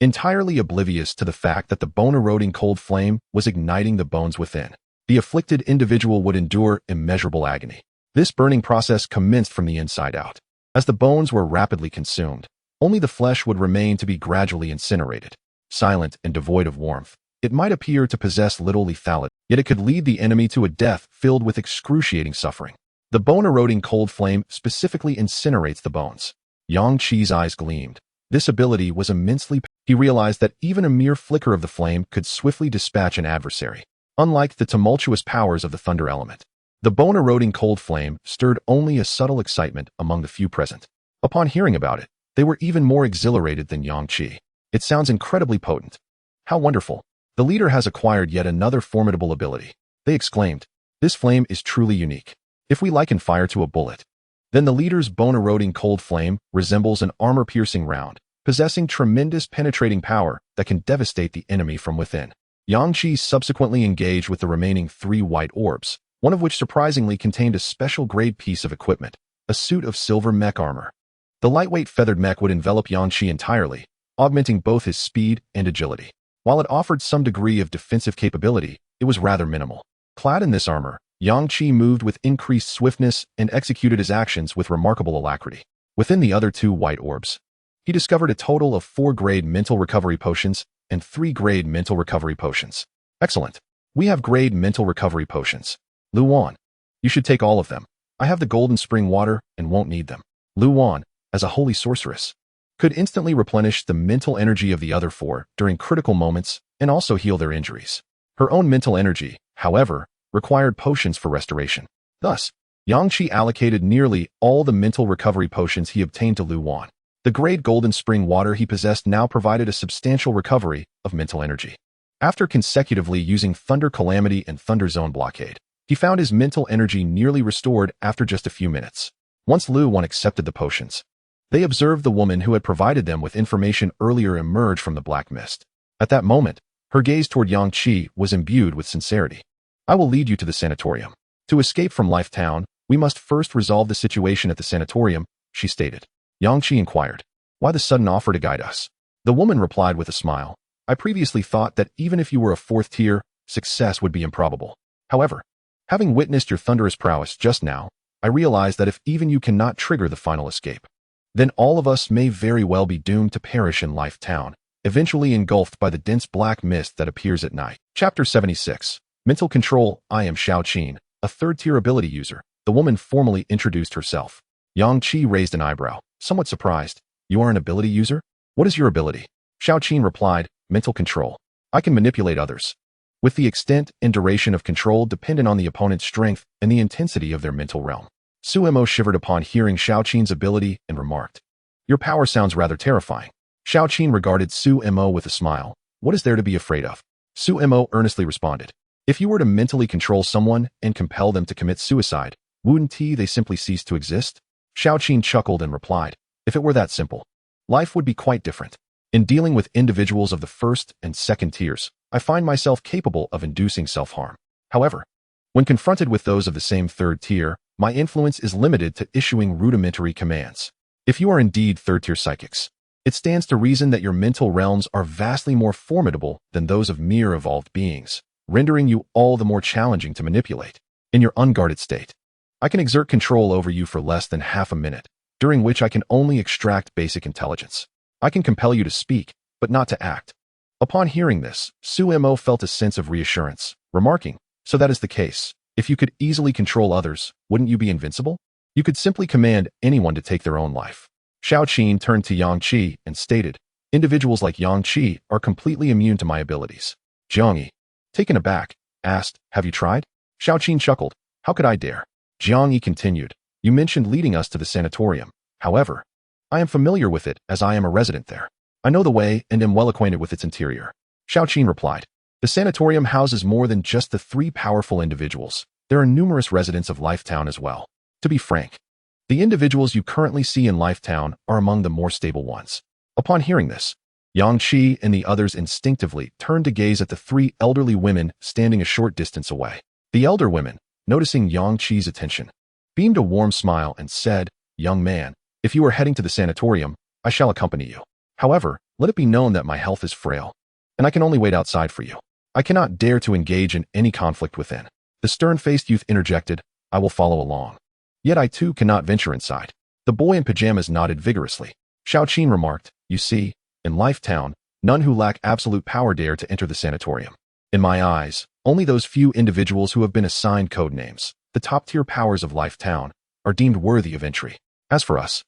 entirely oblivious to the fact that the bone-eroding cold flame was igniting the bones within. The afflicted individual would endure immeasurable agony. This burning process commenced from the inside out. As the bones were rapidly consumed, only the flesh would remain to be gradually incinerated. Silent and devoid of warmth, it might appear to possess little lethality, yet it could lead the enemy to a death filled with excruciating suffering. The bone-eroding cold flame specifically incinerates the bones. Yang Qi's eyes gleamed. This ability was immensely powerful. He realized that even a mere flicker of the flame could swiftly dispatch an adversary. Unlike the tumultuous powers of the thunder element, the bone-eroding cold flame stirred only a subtle excitement among the few present. Upon hearing about it, they were even more exhilarated than Yang Qi. "It sounds incredibly potent. How wonderful. The leader has acquired yet another formidable ability," they exclaimed. "This flame is truly unique. If we liken fire to a bullet, then the leader's bone-eroding cold flame resembles an armor-piercing round, possessing tremendous penetrating power that can devastate the enemy from within." Yang Qi subsequently engaged with the remaining 3 white orbs, one of which surprisingly contained a special-grade piece of equipment, a suit of silver mech armor. The lightweight feathered mech would envelop Yang Qi entirely, augmenting both his speed and agility. While it offered some degree of defensive capability, it was rather minimal. Clad in this armor, Yang Qi moved with increased swiftness and executed his actions with remarkable alacrity. Within the other 2 white orbs, he discovered a total of 4 grade mental recovery potions and 3 grade mental recovery potions. "Excellent. We have grade mental recovery potions. Lu Wan, you should take all of them. I have the golden spring water and won't need them." Lu Wan, as a holy sorceress, could instantly replenish the mental energy of the other 4 during critical moments and also heal their injuries. Her own mental energy, however, required potions for restoration. Thus, Yang Qi allocated nearly all the mental recovery potions he obtained to Lu Wan. The great golden spring water he possessed now provided a substantial recovery of mental energy. After consecutively using Thunder Calamity and Thunder Zone Blockade, he found his mental energy nearly restored after just a few minutes. Once Lu Wan accepted the potions, they observed the woman who had provided them with information earlier emerge from the black mist. At that moment, her gaze toward Yang Qi was imbued with sincerity. I will lead you to the sanatorium. To escape from Life Town, we must first resolve the situation at the sanatorium, she stated. Yang Qi inquired, why the sudden offer to guide us? The woman replied with a smile, I previously thought that even if you were a fourth tier, success would be improbable. However, having witnessed your thunderous prowess just now, I realize that if even you cannot trigger the final escape, then all of us may very well be doomed to perish in Life Town, eventually engulfed by the dense black mist that appears at night. Chapter 76. Mental Control. I am Xiao Qin, a third-tier ability user. The woman formally introduced herself. Yang Qi raised an eyebrow, somewhat surprised. You are an ability user? What is your ability? Xiao Qin replied, Mental Control. I can manipulate others, with the extent and duration of control dependent on the opponent's strength and the intensity of their mental realm. Su Mo shivered upon hearing Xiao Qin's ability and remarked, Your power sounds rather terrifying. Xiao Qin regarded Su Mo with a smile. What is there to be afraid of? Su Mo earnestly responded, If you were to mentally control someone and compel them to commit suicide, wouldn't they simply cease to exist? Xiao Qin chuckled and replied, If it were that simple, life would be quite different. In dealing with individuals of the first and second tiers, I find myself capable of inducing self-harm. However, when confronted with those of the same third tier, my influence is limited to issuing rudimentary commands. If you are indeed third-tier psychics, it stands to reason that your mental realms are vastly more formidable than those of mere evolved beings, rendering you all the more challenging to manipulate. In your unguarded state, I can exert control over you for less than half a minute, during which I can only extract basic intelligence. I can compel you to speak, but not to act. Upon hearing this, Su Mo felt a sense of reassurance, remarking, So that is the case. If you could easily control others, wouldn't you be invincible? You could simply command anyone to take their own life. Xiao Qin turned to Yang Qi and stated, Individuals like Yang Qi are completely immune to my abilities. Jiang Yi, taken aback, asked, Have you tried? Xiao Qin chuckled, How could I dare? Jiang Yi continued, You mentioned leading us to the sanatorium. However, I am familiar with it as I am a resident there. I know the way and am well acquainted with its interior. Xiao Qin replied, The sanatorium houses more than just the 3 powerful individuals. There are numerous residents of Life Town as well. To be frank, the individuals you currently see in Life Town are among the more stable ones. Upon hearing this, Yang Qi and the others instinctively turned to gaze at the 3 elderly women standing a short distance away. The elder women, noticing Yang Qi's attention, beamed a warm smile and said, Young man, if you are heading to the sanatorium, I shall accompany you. However, let it be known that my health is frail, and I can only wait outside for you. I cannot dare to engage in any conflict within. The stern-faced youth interjected, I will follow along. Yet I too cannot venture inside. The boy in pajamas nodded vigorously. Xiao Qin remarked, You see, in Life Town, none who lack absolute power dare to enter the sanatorium. In my eyes, only those few individuals who have been assigned code names, the top-tier powers of Life Town, are deemed worthy of entry. As for us,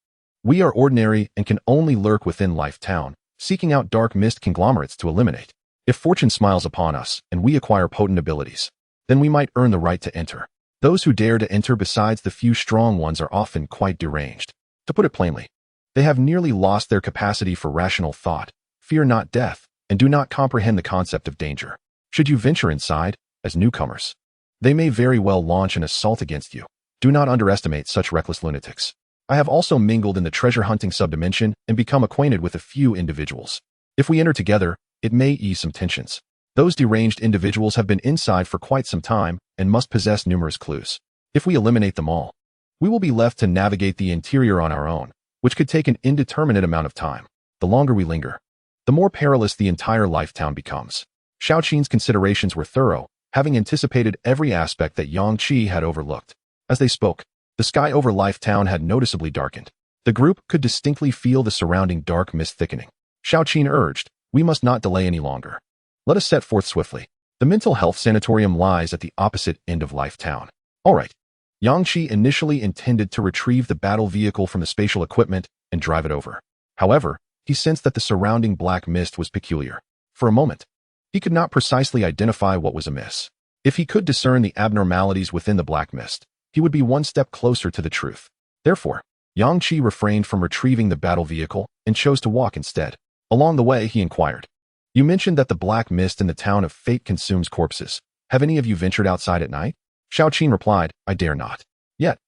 we are ordinary and can only lurk within Life Town, seeking out dark mist conglomerates to eliminate. If fortune smiles upon us and we acquire potent abilities, then we might earn the right to enter. Those who dare to enter besides the few strong ones are often quite deranged. To put it plainly, they have nearly lost their capacity for rational thought, fear not death, and do not comprehend the concept of danger. Should you venture inside, as newcomers, they may very well launch an assault against you. Do not underestimate such reckless lunatics. I have also mingled in the treasure-hunting subdimension and become acquainted with a few individuals. If we enter together, it may ease some tensions. Those deranged individuals have been inside for quite some time and must possess numerous clues. If we eliminate them all, we will be left to navigate the interior on our own, which could take an indeterminate amount of time. The longer we linger, the more perilous the entire Life Town becomes. Xiao Qin's considerations were thorough, having anticipated every aspect that Yang Qi had overlooked. As they spoke, the sky over Life Town had noticeably darkened. The group could distinctly feel the surrounding dark mist thickening. Xiao Qin urged, We must not delay any longer. Let us set forth swiftly. The mental health sanatorium lies at the opposite end of Life Town. All right. Yang Qi initially intended to retrieve the battle vehicle from the spatial equipment and drive it over. However, he sensed that the surrounding black mist was peculiar. For a moment, he could not precisely identify what was amiss. If he could discern the abnormalities within the black mist, he would be one step closer to the truth. Therefore, Yang Qi refrained from retrieving the battle vehicle and chose to walk instead. Along the way, he inquired, "You mentioned that the black mist in the town of Fate consumes corpses. Have any of you ventured outside at night?" Xiao Qin replied, "I dare not. Yet."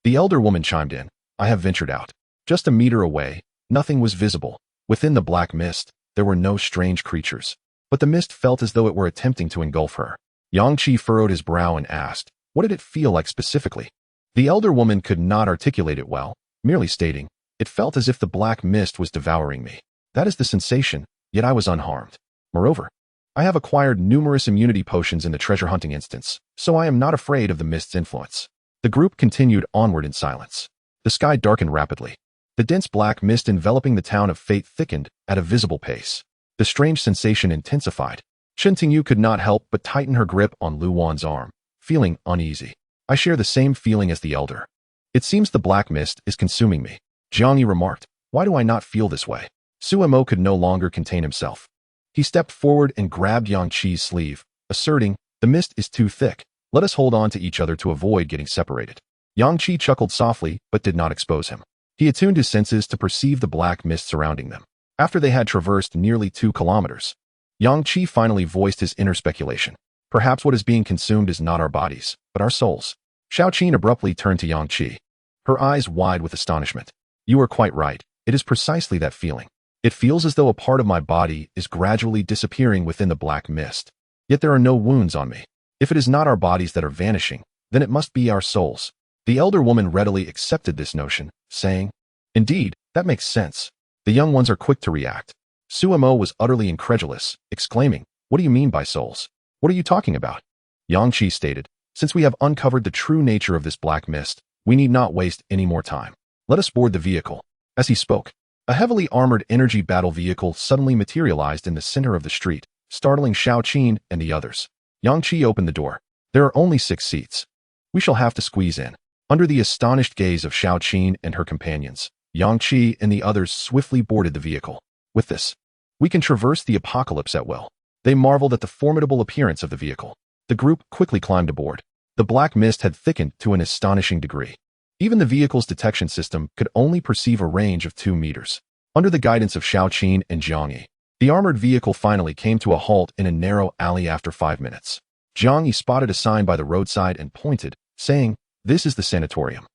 The elder woman chimed in, "I have ventured out. Just a meter away, nothing was visible. Within the black mist, there were no strange creatures. But the mist felt as though it were attempting to engulf her." Yang Qi furrowed his brow and asked, "What did it feel like specifically?" The elder woman could not articulate it well, merely stating, "It felt as if the black mist was devouring me. That is the sensation, yet I was unharmed. Moreover, I have acquired numerous immunity potions in the treasure hunting instance, so I am not afraid of the mist's influence." The group continued onward in silence. The sky darkened rapidly. The dense black mist enveloping the town of Fate thickened at a visible pace. The strange sensation intensified. Shen Tingyu could not help but tighten her grip on Lu Wan's arm, feeling uneasy. "I share the same feeling as the elder. It seems the black mist is consuming me." Jiang Yi remarked, "Why do I not feel this way?" Su Mo could no longer contain himself. He stepped forward and grabbed Yang Qi's sleeve, asserting, "The mist is too thick. Let us hold on to each other to avoid getting separated." Yang Qi chuckled softly but did not expose him. He attuned his senses to perceive the black mist surrounding them. After they had traversed nearly 2 kilometers, Yang Qi finally voiced his inner speculation. "Perhaps what is being consumed is not our bodies, but our souls." Xiao Qin abruptly turned to Yang Qi, her eyes wide with astonishment. "You are quite right. It is precisely that feeling. It feels as though a part of my body is gradually disappearing within the black mist. Yet there are no wounds on me. If it is not our bodies that are vanishing, then it must be our souls." The elder woman readily accepted this notion, saying, "Indeed, that makes sense. The young ones are quick to react." Su Mo was utterly incredulous, exclaiming, "What do you mean by souls? What are you talking about?" Yang Qi stated, "Since we have uncovered the true nature of this black mist, we need not waste any more time. Let us board the vehicle." As he spoke, a heavily armored energy battle vehicle suddenly materialized in the center of the street, startling Xiao Qin and the others. Yang Qi opened the door. "There are only 6 seats. We shall have to squeeze in." Under the astonished gaze of Xiao Qin and her companions, Yang Qi and the others swiftly boarded the vehicle. "With this, we can traverse the apocalypse at will." They marveled at the formidable appearance of the vehicle. The group quickly climbed aboard. The black mist had thickened to an astonishing degree. Even the vehicle's detection system could only perceive a range of 2 meters. Under the guidance of Xiao Qin and Jiang Yi, the armored vehicle finally came to a halt in a narrow alley after 5 minutes. Jiang Yi spotted a sign by the roadside and pointed, saying, "This is the sanatorium."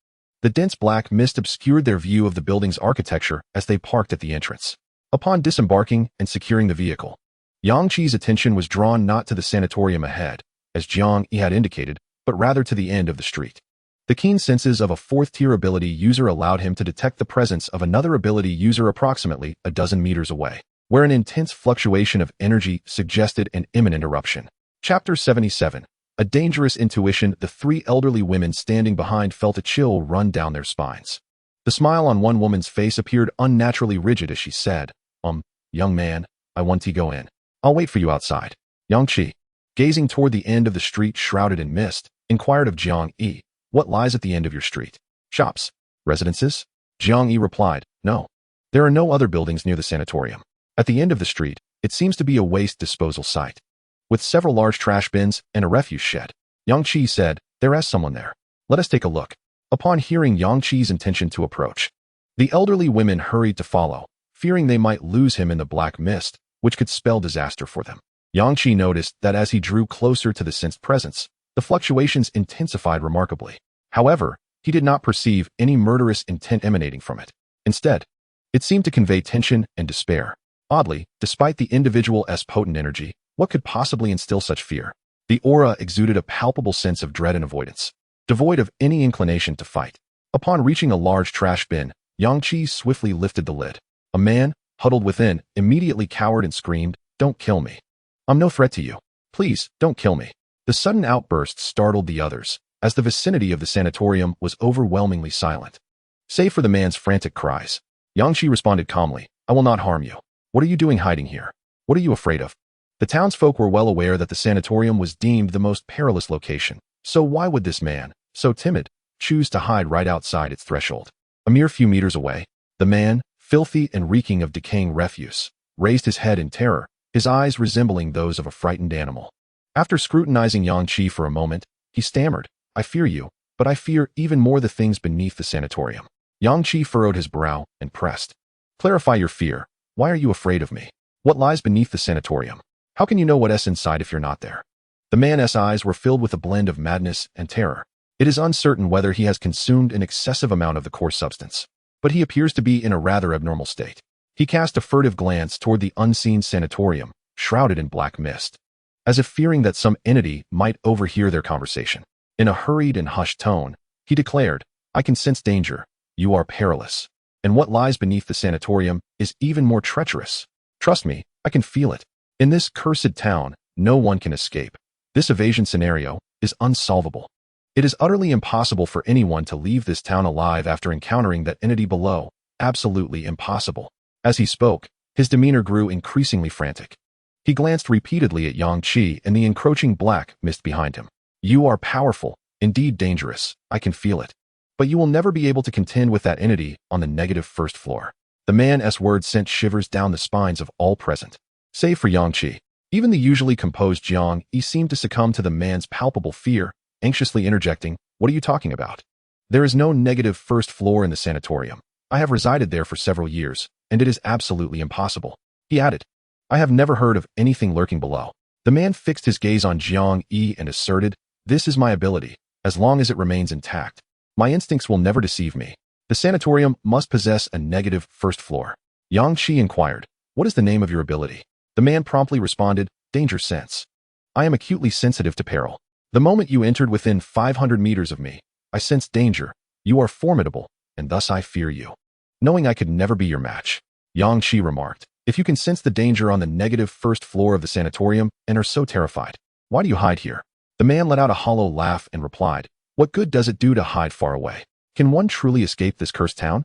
The dense black mist obscured their view of the building's architecture as they parked at the entrance. Upon disembarking and securing the vehicle, Yang Qi's attention was drawn not to the sanatorium ahead, as Jiang Yi had indicated, but rather to the end of the street. The keen senses of a 4th-tier ability user allowed him to detect the presence of another ability user approximately a dozen meters away, where an intense fluctuation of energy suggested an imminent eruption. Chapter 77. A dangerous intuition. The 3 elderly women standing behind felt a chill run down their spines. The smile on one woman's face appeared unnaturally rigid as she said, "Young man, I want to go in. I'll wait for you outside." Yang Qi, gazing toward the end of the street shrouded in mist, inquired of Jiang Yi, "What lies at the end of your street? Shops? Residences?" Jiang Yi replied, "No. There are no other buildings near the sanatorium. At the end of the street, it seems to be a waste disposal site, with several large trash bins and a refuse shed." Yang Qi said, "There is someone there. Let us take a look." Upon hearing Yang Qi's intention to approach, the elderly women hurried to follow, fearing they might lose him in the black mist, which could spell disaster for them. Yang Qi noticed that as he drew closer to the sensed presence, the fluctuations intensified remarkably. However, he did not perceive any murderous intent emanating from it. Instead, it seemed to convey tension and despair. Oddly, despite the individual's potent energy, what could possibly instill such fear? The aura exuded a palpable sense of dread and avoidance, devoid of any inclination to fight. Upon reaching a large trash bin, Yang Qi swiftly lifted the lid. A man, huddled within, immediately cowered and screamed, "Don't kill me. I'm no threat to you. Please, don't kill me." The sudden outburst startled the others, as the vicinity of the sanatorium was overwhelmingly silent. Save for the man's frantic cries, Yang Qi responded calmly, "I will not harm you. What are you doing hiding here? What are you afraid of?" The townsfolk were well aware that the sanatorium was deemed the most perilous location, so why would this man, so timid, choose to hide right outside its threshold? A mere few meters away, the man, filthy and reeking of decaying refuse, raised his head in terror, his eyes resembling those of a frightened animal. After scrutinizing Yang Qi for a moment, he stammered, "I fear you. but I fear even more the things beneath the sanatorium. Yang Qi furrowed his brow and pressed. Clarify your fear. Why are you afraid of me? What lies beneath the sanatorium? How can you know what's inside if you're not there? The man's eyes were filled with a blend of madness and terror. It is uncertain whether he has consumed an excessive amount of the core substance, but he appears to be in a rather abnormal state. He cast a furtive glance toward the unseen sanatorium, shrouded in black mist, as if fearing that some entity might overhear their conversation. In a hurried and hushed tone, he declared, I can sense danger. You are perilous. And what lies beneath the sanatorium is even more treacherous. Trust me, I can feel it. In this cursed town, no one can escape. This evasion scenario is unsolvable. It is utterly impossible for anyone to leave this town alive after encountering that entity below. Absolutely impossible. As he spoke, his demeanor grew increasingly frantic. He glanced repeatedly at Yang Qi and the encroaching black mist behind him. You are powerful, indeed dangerous, I can feel it. But you will never be able to contend with that entity on the negative first floor. The man's words sent shivers down the spines of all present, save for Yang Qi. Even the usually composed Jiang Yi seemed to succumb to the man's palpable fear, anxiously interjecting, what are you talking about? There is no negative first floor in the sanatorium. I have resided there for several years, and it is absolutely impossible. He added, I have never heard of anything lurking below. The man fixed his gaze on Jiang Yi and asserted, this is my ability, as long as it remains intact. My instincts will never deceive me. The sanatorium must possess a negative first floor. Yang Qi inquired, what is the name of your ability? The man promptly responded, danger sense. I am acutely sensitive to peril. The moment you entered within 500 meters of me, I sensed danger. You are formidable, and thus I fear you. Knowing I could never be your match, Yang Qi remarked, if you can sense the danger on the negative first floor of the sanatorium and are so terrified, why do you hide here? The man let out a hollow laugh and replied, what good does it do to hide far away? Can one truly escape this cursed town?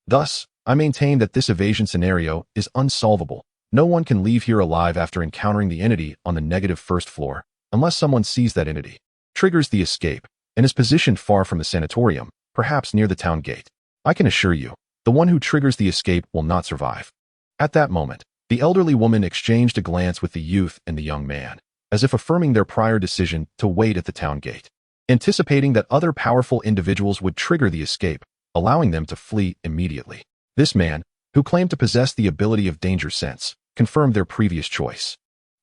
Thus, I maintain that this evasion scenario is unsolvable. No one can leave here alive after encountering the entity on the negative first floor, unless someone sees that entity, triggers the escape, and is positioned far from the sanatorium, perhaps near the town gate. I can assure you, the one who triggers the escape will not survive. At that moment, the elderly woman exchanged a glance with the youth and the young man, as if affirming their prior decision to wait at the town gate, anticipating that other powerful individuals would trigger the escape, allowing them to flee immediately. This man, who claimed to possess the ability of danger sense, confirmed their previous choice.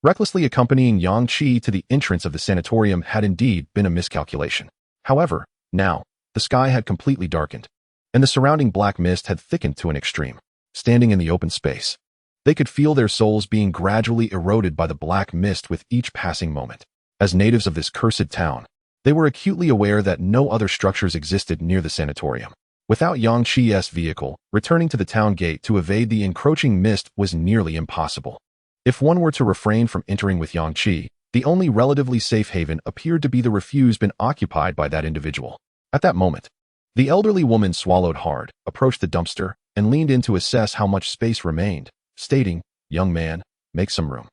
Recklessly accompanying Yang Qi to the entrance of the sanatorium had indeed been a miscalculation. However, now, the sky had completely darkened, and the surrounding black mist had thickened to an extreme. Standing in the open space, they could feel their souls being gradually eroded by the black mist with each passing moment. As natives of this cursed town, they were acutely aware that no other structures existed near the sanatorium. Without Yang Qi's vehicle, returning to the town gate to evade the encroaching mist was nearly impossible. If one were to refrain from entering with Yang Qi, the only relatively safe haven appeared to be the refuse bin occupied by that individual. At that moment, the elderly woman swallowed hard, approached the dumpster, and leaned in to assess how much space remained, stating, young man, make some room.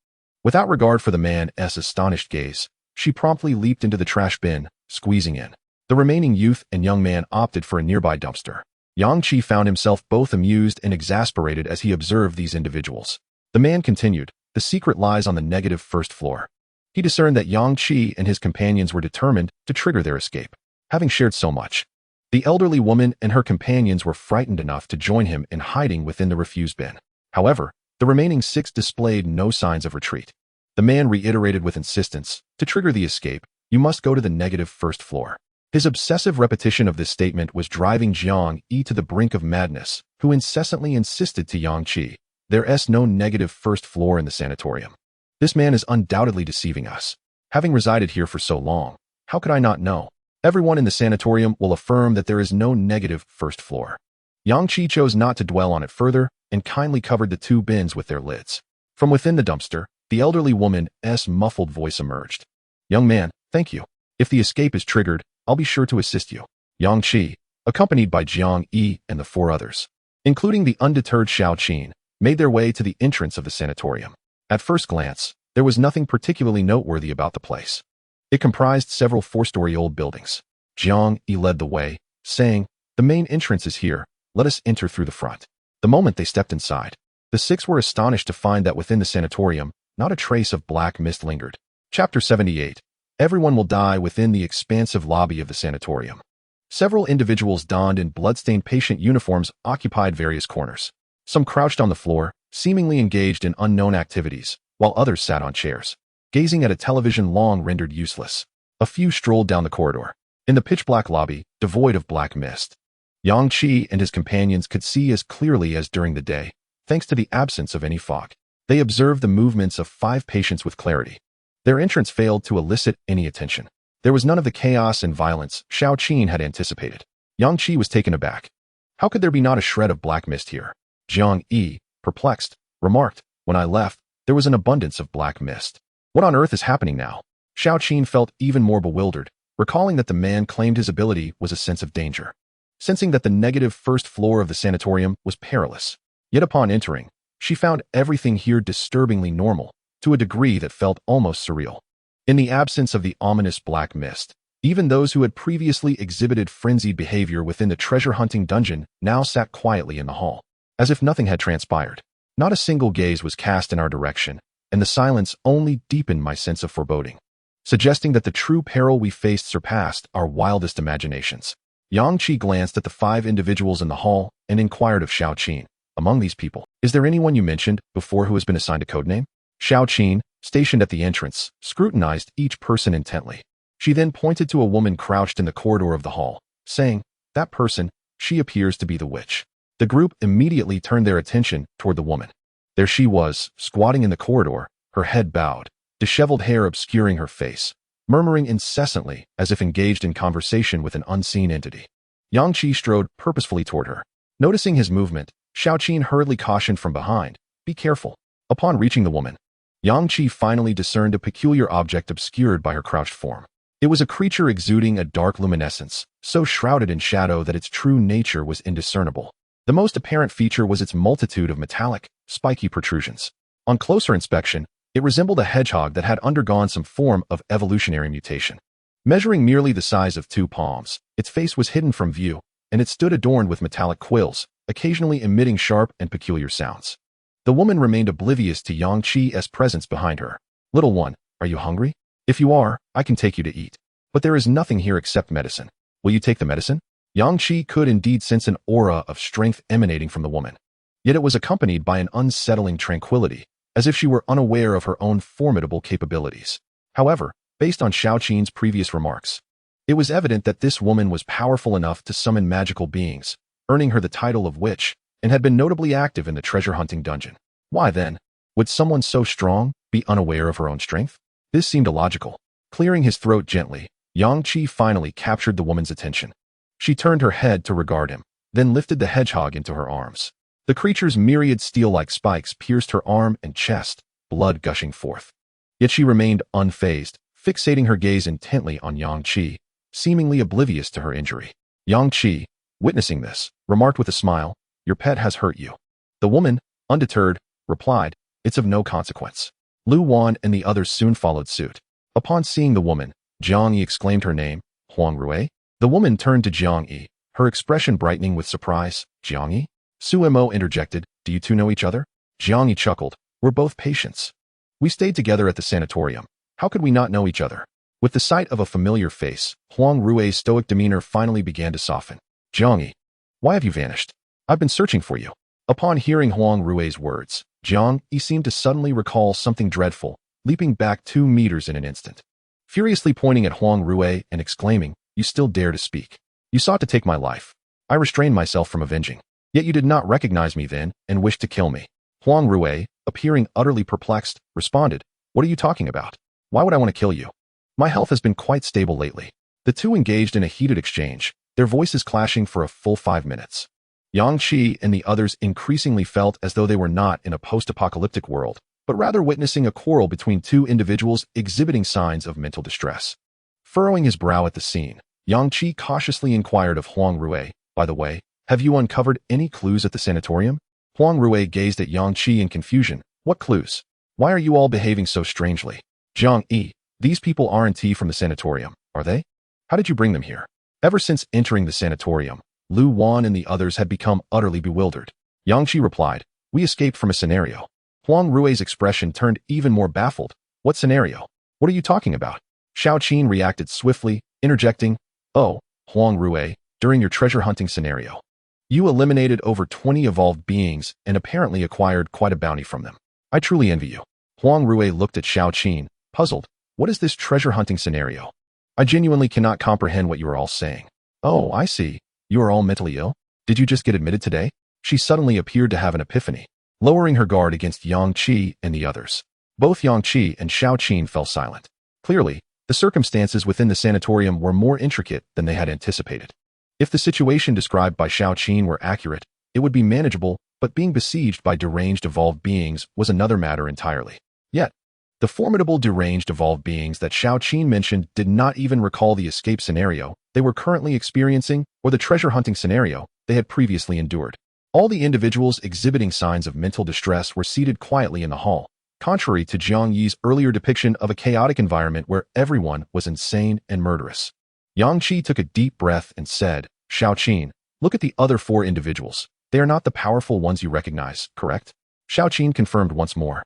Without regard for the man's astonished gaze, she promptly leaped into the trash bin, squeezing in. The remaining youth and young man opted for a nearby dumpster. Yang Qi found himself both amused and exasperated as he observed these individuals. The man continued, the secret lies on the negative first floor. He discerned that Yang Qi and his companions were determined to trigger their escape. Having shared so much, the elderly woman and her companions were frightened enough to join him in hiding within the refuse bin. However, the remaining 6 displayed no signs of retreat. The man reiterated with insistence, to trigger the escape, you must go to the negative first floor. His obsessive repetition of this statement was driving Jiang Yi to the brink of madness, who incessantly insisted to Yang Qi, there's no negative first floor in the sanatorium. This man is undoubtedly deceiving us. Having resided here for so long, how could I not know? Everyone in the sanatorium will affirm that there is no negative first floor. Yang Qi chose not to dwell on it further and kindly covered the 2 bins with their lids. From within the dumpster, the elderly woman's muffled voice emerged. Young man, thank you. If the escape is triggered, I'll be sure to assist you. Yang Qi, accompanied by Jiang Yi and the 4 others, including the undeterred Xiao Qin, made their way to the entrance of the sanatorium. At first glance, there was nothing particularly noteworthy about the place. It comprised several 4-story old buildings. Jiang Yi led the way, saying, the main entrance is here, let us enter through the front. The moment they stepped inside, the 6 were astonished to find that within the sanatorium, not a trace of black mist lingered. Chapter 78. Everyone will die within the expansive lobby of the sanatorium. Several individuals donned in bloodstained patient uniforms occupied various corners. Some crouched on the floor, seemingly engaged in unknown activities, while others sat on chairs, gazing at a television long rendered useless. A few strolled down the corridor. In the pitch-black lobby, devoid of black mist, Yang Qi and his companions could see as clearly as during the day, thanks to the absence of any fog. They observed the movements of 5 patients with clarity. Their entrance failed to elicit any attention. There was none of the chaos and violence Xiao Qin had anticipated. Yang Qi was taken aback. How could there be not a shred of black mist here? Jiang Yi, perplexed, remarked, when I left, there was an abundance of black mist. What on earth is happening now? Xiao Qin felt even more bewildered, recalling that the man claimed his ability was a sense of danger. Sensing that the negative first floor of the sanatorium was perilous. Yet upon entering, she found everything here disturbingly normal, to a degree that felt almost surreal. In the absence of the ominous black mist, even those who had previously exhibited frenzied behavior within the treasure-hunting dungeon now sat quietly in the hall, as if nothing had transpired. Not a single gaze was cast in our direction, and the silence only deepened my sense of foreboding, suggesting that the true peril we faced surpassed our wildest imaginations. Yang Qi glanced at the 5 individuals in the hall and inquired of Xiao Qin, among these people, is there anyone you mentioned before who has been assigned a codename? Xiao Qin, stationed at the entrance, scrutinized each person intently. She then pointed to a woman crouched in the corridor of the hall, saying, that person, she appears to be the witch. The group immediately turned their attention toward the woman. There she was, squatting in the corridor, her head bowed, disheveled hair obscuring her face, murmuring incessantly as if engaged in conversation with an unseen entity. Yang Qi strode purposefully toward her. Noticing his movement, Xiao Qin hurriedly cautioned from behind, be careful. Upon reaching the woman, Yang Qi finally discerned a peculiar object obscured by her crouched form. It was a creature exuding a dark luminescence, so shrouded in shadow that its true nature was indiscernible. The most apparent feature was its multitude of metallic, spiky protrusions. On closer inspection, it resembled a hedgehog that had undergone some form of evolutionary mutation. Measuring merely the size of 2 palms, its face was hidden from view, and it stood adorned with metallic quills, occasionally emitting sharp and peculiar sounds. The woman remained oblivious to Yang Qi's presence behind her. Little one, are you hungry? If you are, I can take you to eat. But there is nothing here except medicine. Will you take the medicine? Yang Qi could indeed sense an aura of strength emanating from the woman. Yet it was accompanied by an unsettling tranquility, as if she were unaware of her own formidable capabilities. However, based on Xiao Qin's previous remarks, it was evident that this woman was powerful enough to summon magical beings, earning her the title of witch, and had been notably active in the treasure-hunting dungeon. Why then, would someone so strong be unaware of her own strength? This seemed illogical. Clearing his throat gently, Yang Qi finally captured the woman's attention. She turned her head to regard him, then lifted the hedgehog into her arms. The creature's myriad steel-like spikes pierced her arm and chest, blood gushing forth. Yet she remained unfazed, fixating her gaze intently on Yang Qi, seemingly oblivious to her injury. Yang Qi, witnessing this, remarked with a smile, your pet has hurt you. The woman, undeterred, replied, it's of no consequence. Lu Wan and the others soon followed suit. Upon seeing the woman, Jiang Yi exclaimed her name, Huang Rui. The woman turned to Jiang Yi, her expression brightening with surprise. Jiang Yi? Su Mo interjected, do you two know each other? Jiang Yi chuckled, we're both patients. We stayed together at the sanatorium. How could we not know each other? With the sight of a familiar face, Huang Rui's stoic demeanor finally began to soften. Jiang Yi, why have you vanished? I've been searching for you. Upon hearing Huang Rui's words, Jiang Yi seemed to suddenly recall something dreadful, leaping back 2 meters in an instant. Furiously pointing at Huang Rui and exclaiming, you still dare to speak. You sought to take my life. I restrained myself from avenging. Yet you did not recognize me then and wished to kill me. Huang Rui, appearing utterly perplexed, responded, what are you talking about? Why would I want to kill you? My health has been quite stable lately. The two engaged in a heated exchange, their voices clashing for a full 5 minutes. Yang Qi and the others increasingly felt as though they were not in a post-apocalyptic world, but rather witnessing a quarrel between 2 individuals exhibiting signs of mental distress. Furrowing his brow at the scene, Yang Qi cautiously inquired of Huang Rui, by the way, have you uncovered any clues at the sanatorium? Huang Rui gazed at Yang Qi in confusion. What clues? Why are you all behaving so strangely? Jiang Yi, these people aren't from the sanatorium, are they? How did you bring them here? Ever since entering the sanatorium, Lu Wan and the others had become utterly bewildered. Yang Qi replied, we escaped from a scenario. Huang Rui's expression turned even more baffled. What scenario? What are you talking about? Xiao Qin reacted swiftly, interjecting, oh, Huang Rui, during your treasure hunting scenario. You eliminated over 20 evolved beings and apparently acquired quite a bounty from them. I truly envy you. Huang Rui looked at Xiao Qin, puzzled. What is this treasure hunting scenario? I genuinely cannot comprehend what you are all saying. Oh, I see. You are all mentally ill? Did you just get admitted today? She suddenly appeared to have an epiphany, lowering her guard against Yang Qi and the others. Both Yang Qi and Xiao Qin fell silent. Clearly, the circumstances within the sanatorium were more intricate than they had anticipated. If the situation described by Xiao Qin were accurate, it would be manageable, but being besieged by deranged evolved beings was another matter entirely. Yet, the formidable deranged evolved beings that Xiao Qin mentioned did not even recall the escape scenario they were currently experiencing or the treasure hunting scenario they had previously endured. All the individuals exhibiting signs of mental distress were seated quietly in the hall, contrary to Jiang Yi's earlier depiction of a chaotic environment where everyone was insane and murderous. Yang Qi took a deep breath and said, Xiao Qin, look at the other 4 individuals. They are not the powerful ones you recognize, correct? Xiao Qin confirmed once more.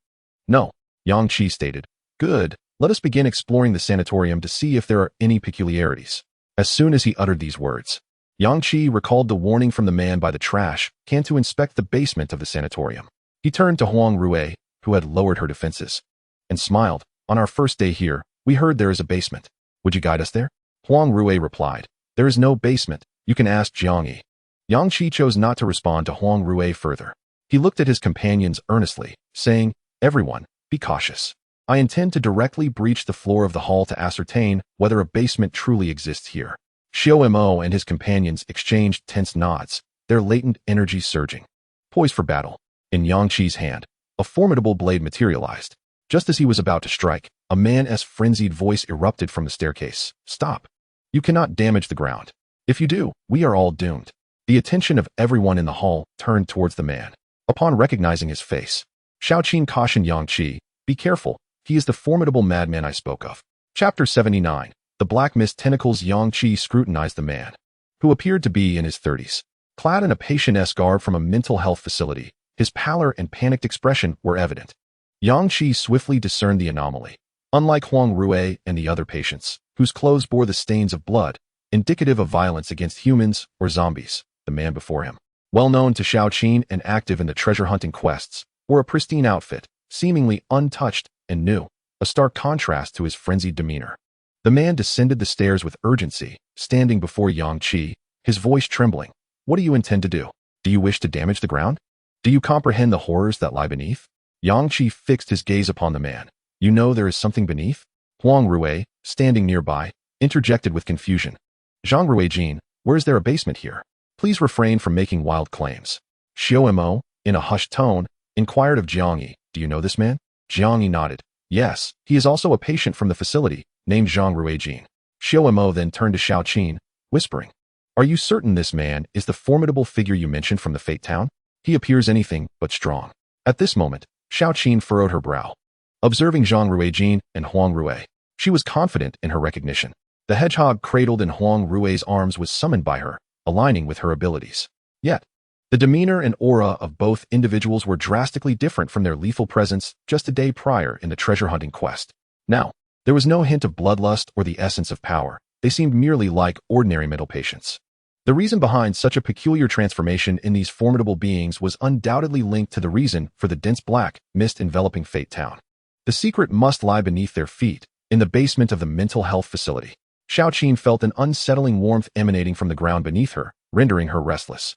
No, Yang Qi stated. Good, let us begin exploring the sanatorium to see if there are any peculiarities. As soon as he uttered these words, Yang Qi recalled the warning from the man by the trash can to inspect the basement of the sanatorium. He turned to Huang Rui, who had lowered her defenses, and smiled. On our first day here, we heard there is a basement. Would you guide us there? Huang Rui replied, there is no basement. You can ask Jiang Yi. Yang Qi chose not to respond to Huang Rui further. He looked at his companions earnestly, saying, everyone, be cautious. I intend to directly breach the floor of the hall to ascertain whether a basement truly exists here. Xiao Mo and his companions exchanged tense nods, their latent energy surging. Poised for battle. In Yang Qi's hand, a formidable blade materialized. Just as he was about to strike, a man's frenzied voice erupted from the staircase. Stop. You cannot damage the ground. If you do, we are all doomed. The attention of everyone in the hall turned towards the man. Upon recognizing his face, Xiao Qin cautioned Yang Qi, be careful, he is the formidable madman I spoke of. Chapter 79. The Black Mist Tentacles. Yang Qi scrutinized the man, who appeared to be in his 30s. Clad in a patient-esque garb from a mental health facility, his pallor and panicked expression were evident. Yang Qi swiftly discerned the anomaly. Unlike Huang Rui and the other patients, whose clothes bore the stains of blood, indicative of violence against humans or zombies, the man before him, well known to Xiao Qin and active in the treasure-hunting quests, wore a pristine outfit, seemingly untouched and new, a stark contrast to his frenzied demeanor. The man descended the stairs with urgency, standing before Yang Qi, his voice trembling. What do you intend to do? Do you wish to damage the ground? Do you comprehend the horrors that lie beneath? Yang Qi fixed his gaze upon the man. You know there is something beneath? Huang Rui, standing nearby, interjected with confusion. Zhang Ruijin, where is there a basement here? Please refrain from making wild claims. Xiao Mo, in a hushed tone, inquired of Jiang Yi, do you know this man? Jiang Yi nodded. Yes, he is also a patient from the facility, named Zhang Ruijin. Xiao Mo then turned to Xiao Qin, whispering, are you certain this man is the formidable figure you mentioned from the Fate Town? He appears anything but strong. At this moment, Xiao Qin furrowed her brow. Observing Zhang Ruijin and Huang Rui, she was confident in her recognition. The hedgehog cradled in Huang Rui's arms was summoned by her, aligning with her abilities. Yet, the demeanor and aura of both individuals were drastically different from their lethal presence just a day prior in the treasure-hunting quest. Now, there was no hint of bloodlust or the essence of power. They seemed merely like ordinary mental patients. The reason behind such a peculiar transformation in these formidable beings was undoubtedly linked to the reason for the dense black mist enveloping Fate Town. The secret must lie beneath their feet, in the basement of the mental health facility. Xiao Qin felt an unsettling warmth emanating from the ground beneath her, rendering her restless.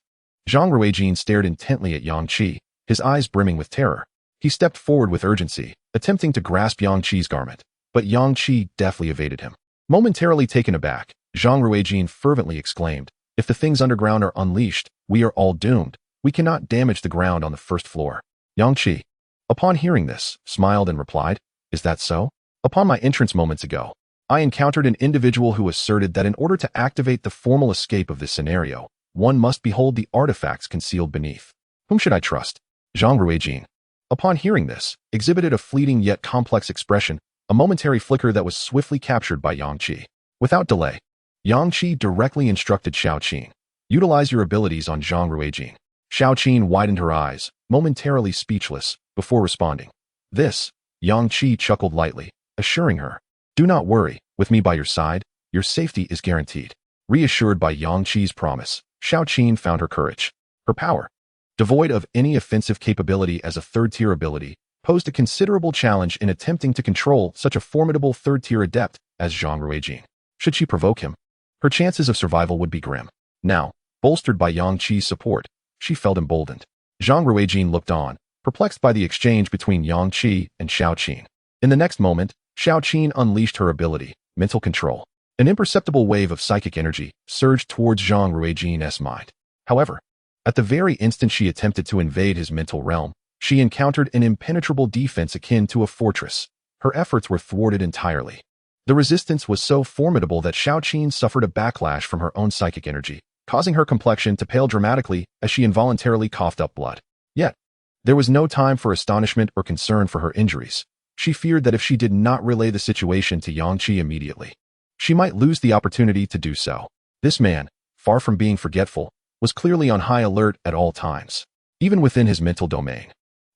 Zhang Ruijin stared intently at Yang Qi, his eyes brimming with terror. He stepped forward with urgency, attempting to grasp Yang Qi's garment, but Yang Qi deftly evaded him. Momentarily taken aback, Zhang Ruijin fervently exclaimed, if the things underground are unleashed, we are all doomed. We cannot damage the ground on the first floor. Yang Qi, upon hearing this, smiled and replied, is that so? Upon my entrance moments ago, I encountered an individual who asserted that in order to activate the formal escape of this scenario, one must behold the artifacts concealed beneath. Whom should I trust? Zhang Ruijin, upon hearing this, exhibited a fleeting yet complex expression, a momentary flicker that was swiftly captured by Yang Qi. Without delay, Yang Qi directly instructed Xiao Qin, utilize your abilities on Zhang Ruijin. Xiao Qin widened her eyes, momentarily speechless, before responding. This, Yang Qi chuckled lightly, assuring her, do not worry, with me by your side, your safety is guaranteed. Reassured by Yang Qi's promise, Xiao Qin found her courage. Her power, devoid of any offensive capability as a third-tier ability, posed a considerable challenge in attempting to control such a formidable third-tier adept as Zhang Ruijin. Should she provoke him, her chances of survival would be grim. Now, bolstered by Yang Qi's support, she felt emboldened. Zhang Ruijin looked on, perplexed by the exchange between Yang Qi and Xiao Qin. In the next moment, Xiao Qin unleashed her ability, mental control. An imperceptible wave of psychic energy surged towards Zhang Ruijin's mind. However, at the very instant she attempted to invade his mental realm, she encountered an impenetrable defense akin to a fortress. Her efforts were thwarted entirely. The resistance was so formidable that Xiao Qin suffered a backlash from her own psychic energy, causing her complexion to pale dramatically as she involuntarily coughed up blood. Yet, there was no time for astonishment or concern for her injuries. She feared that if she did not relay the situation to Yang Qi immediately, she might lose the opportunity to do so. This man, far from being forgetful, was clearly on high alert at all times. Even within his mental domain,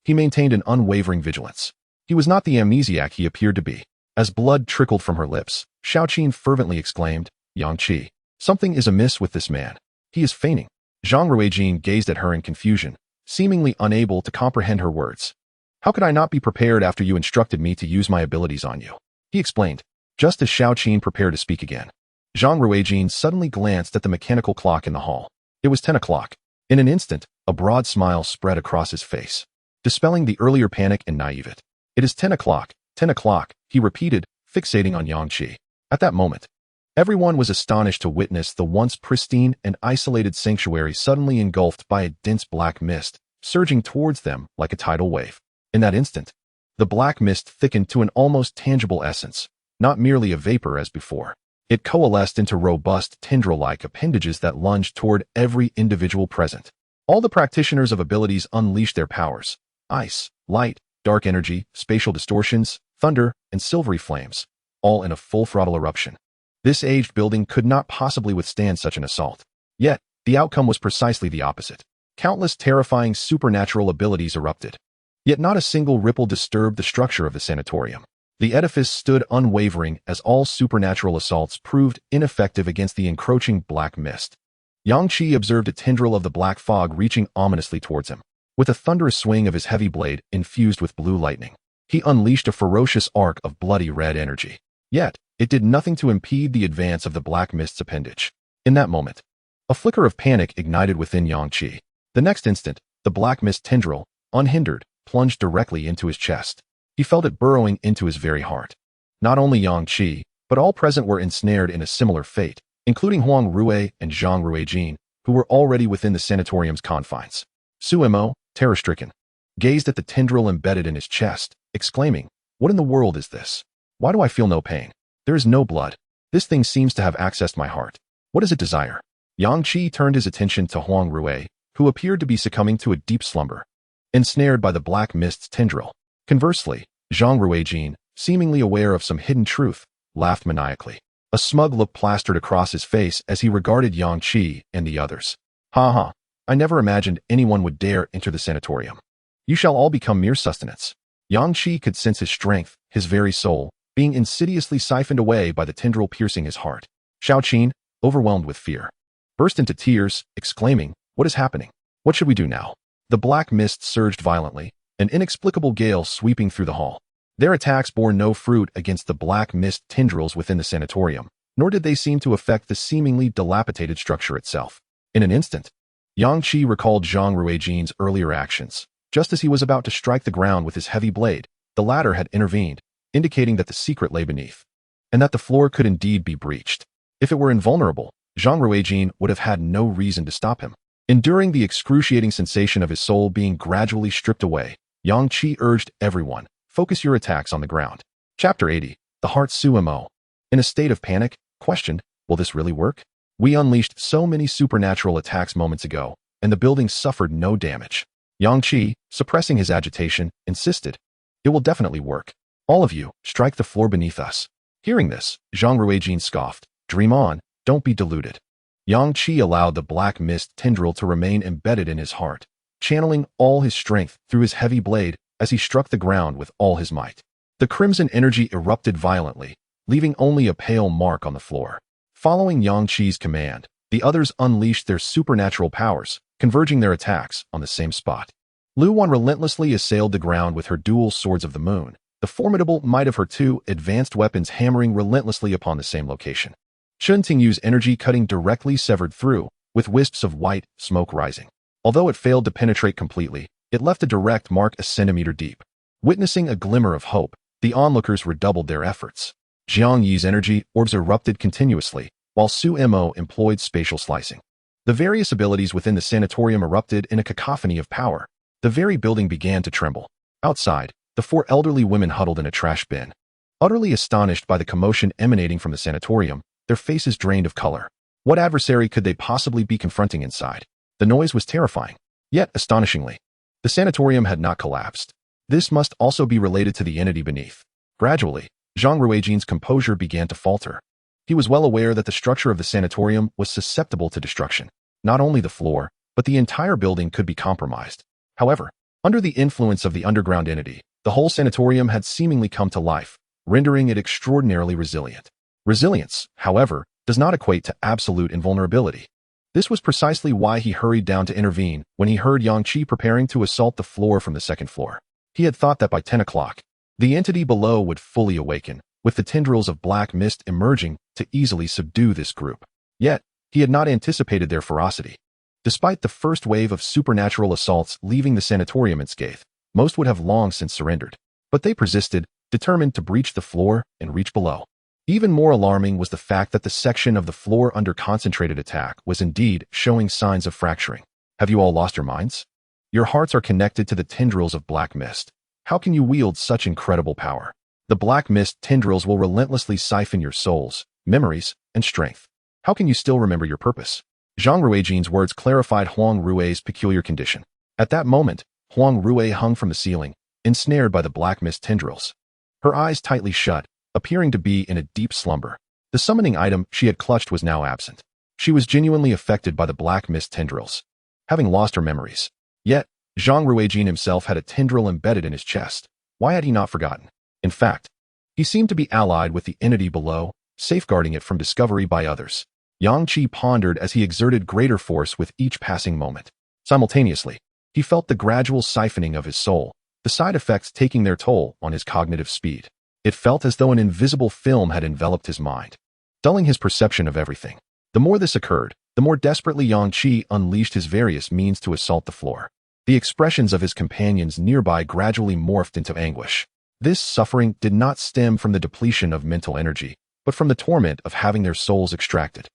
he maintained an unwavering vigilance. He was not the amnesiac he appeared to be. As blood trickled from her lips, Xiao Qin fervently exclaimed, "Yang Qi, something is amiss with this man. He is feigning." Zhang Ruijin gazed at her in confusion, seemingly unable to comprehend her words. "How could I not be prepared after you instructed me to use my abilities on you?" he explained. Just as Xiao Qin prepared to speak again, Zhang Ruijin suddenly glanced at the mechanical clock in the hall. It was 10 o'clock. In an instant, a broad smile spread across his face, dispelling the earlier panic and naivete. "It is 10 o'clock, 10 o'clock, he repeated, fixating on Yang Qi. At that moment, everyone was astonished to witness the once pristine and isolated sanctuary suddenly engulfed by a dense black mist, surging towards them like a tidal wave. In that instant, the black mist thickened to an almost tangible essence, not merely a vapor as before. It coalesced into robust tendril-like appendages that lunged toward every individual present. All the practitioners of abilities unleashed their powers: ice, light, dark energy, spatial distortions, thunder, and silvery flames, all in a full-throttle eruption. This aged building could not possibly withstand such an assault. Yet, the outcome was precisely the opposite. Countless terrifying supernatural abilities erupted. Yet not a single ripple disturbed the structure of the sanatorium. The edifice stood unwavering as all supernatural assaults proved ineffective against the encroaching black mist. Yang Qi observed a tendril of the black fog reaching ominously towards him. With a thunderous swing of his heavy blade infused with blue lightning, he unleashed a ferocious arc of bloody red energy. Yet, it did nothing to impede the advance of the black mist's appendage. In that moment, a flicker of panic ignited within Yang Qi. The next instant, the black mist tendril, unhindered, plunged directly into his chest. He felt it burrowing into his very heart. Not only Yang Qi, but all present were ensnared in a similar fate, including Huang Rui and Zhang Ruijin, who were already within the sanatorium's confines. Su Mo, terror-stricken, gazed at the tendril embedded in his chest, exclaiming, "What in the world is this? Why do I feel no pain? There is no blood. This thing seems to have accessed my heart. What does it desire?" Yang Qi turned his attention to Huang Rui, who appeared to be succumbing to a deep slumber, ensnared by the black mist's tendril. Conversely, Zhang Ruijin, seemingly aware of some hidden truth, laughed maniacally. A smug look plastered across his face as he regarded Yang Qi and the others. "Ha ha, I never imagined anyone would dare enter the sanatorium. You shall all become mere sustenance." Yang Qi could sense his strength, his very soul, being insidiously siphoned away by the tendril piercing his heart. Xiao Qin, overwhelmed with fear, burst into tears, exclaiming, "What is happening? What should we do now?" The black mist surged violently, an inexplicable gale sweeping through the hall. Their attacks bore no fruit against the black mist tendrils within the sanatorium, nor did they seem to affect the seemingly dilapidated structure itself. In an instant, Yang Qi recalled Zhang Ruijin's earlier actions. Just as he was about to strike the ground with his heavy blade, the latter had intervened, indicating that the secret lay beneath, and that the floor could indeed be breached. If it were invulnerable, Zhang Ruijin would have had no reason to stop him. Enduring the excruciating sensation of his soul being gradually stripped away, Yang Qi urged everyone, "Focus your attacks on the ground." Chapter 80. The Heart Su Mo. In a state of panic, questioned, "Will this really work? We unleashed so many supernatural attacks moments ago, and the building suffered no damage." Yang Qi, suppressing his agitation, insisted, "It will definitely work. All of you, strike the floor beneath us." Hearing this, Zhang Ruijin scoffed, "Dream on, don't be deluded." Yang Qi allowed the black mist tendril to remain embedded in his heart, channeling all his strength through his heavy blade as he struck the ground with all his might. The crimson energy erupted violently, leaving only a pale mark on the floor. Following Yang Qi's command, the others unleashed their supernatural powers, converging their attacks on the same spot. Lu Wan relentlessly assailed the ground with her dual swords of the moon, the formidable might of her two advanced weapons hammering relentlessly upon the same location. Chen Tingyu's energy cutting directly severed through, with wisps of white smoke rising. Although it failed to penetrate completely, it left a direct mark a centimeter deep. Witnessing a glimmer of hope, the onlookers redoubled their efforts. Jiang Yi's energy orbs erupted continuously, while Su Mo employed spatial slicing. The various abilities within the sanatorium erupted in a cacophony of power. The very building began to tremble. Outside, the four elderly women huddled in a trash bin. Utterly astonished by the commotion emanating from the sanatorium, their faces drained of color. What adversary could they possibly be confronting inside? The noise was terrifying. Yet, astonishingly, the sanatorium had not collapsed. This must also be related to the entity beneath. Gradually, Zhang Ruijin's composure began to falter. He was well aware that the structure of the sanatorium was susceptible to destruction. Not only the floor, but the entire building could be compromised. However, under the influence of the underground entity, the whole sanatorium had seemingly come to life, rendering it extraordinarily resilient. Resilience, however, does not equate to absolute invulnerability. This was precisely why he hurried down to intervene when he heard Yang Qi preparing to assault the floor from the second floor. He had thought that by 10 o'clock, the entity below would fully awaken, with the tendrils of black mist emerging to easily subdue this group. Yet, he had not anticipated their ferocity. Despite the first wave of supernatural assaults leaving the sanatorium unscathed, most would have long since surrendered. But they persisted, determined to breach the floor and reach below. Even more alarming was the fact that the section of the floor under concentrated attack was indeed showing signs of fracturing. Have you all lost your minds? Your hearts are connected to the tendrils of black mist. How can you wield such incredible power? The black mist tendrils will relentlessly siphon your souls, memories, and strength. How can you still remember your purpose? Zhang Ruijin's words clarified Huang Rui's peculiar condition. At that moment, Huang Rui hung from the ceiling, ensnared by the black mist tendrils. Her eyes tightly shut, appearing to be in a deep slumber. The summoning item she had clutched was now absent. She was genuinely affected by the black mist tendrils, having lost her memories. Yet, Zhang Ruijin himself had a tendril embedded in his chest. Why had he not forgotten? In fact, he seemed to be allied with the entity below, safeguarding it from discovery by others. Yang Qi pondered as he exerted greater force with each passing moment. Simultaneously, he felt the gradual siphoning of his soul, the side effects taking their toll on his cognitive speed. It felt as though an invisible film had enveloped his mind, dulling his perception of everything. The more this occurred, the more desperately Yang Qi unleashed his various means to assault the floor. The expressions of his companions nearby gradually morphed into anguish. This suffering did not stem from the depletion of mental energy, but from the torment of having their souls extracted.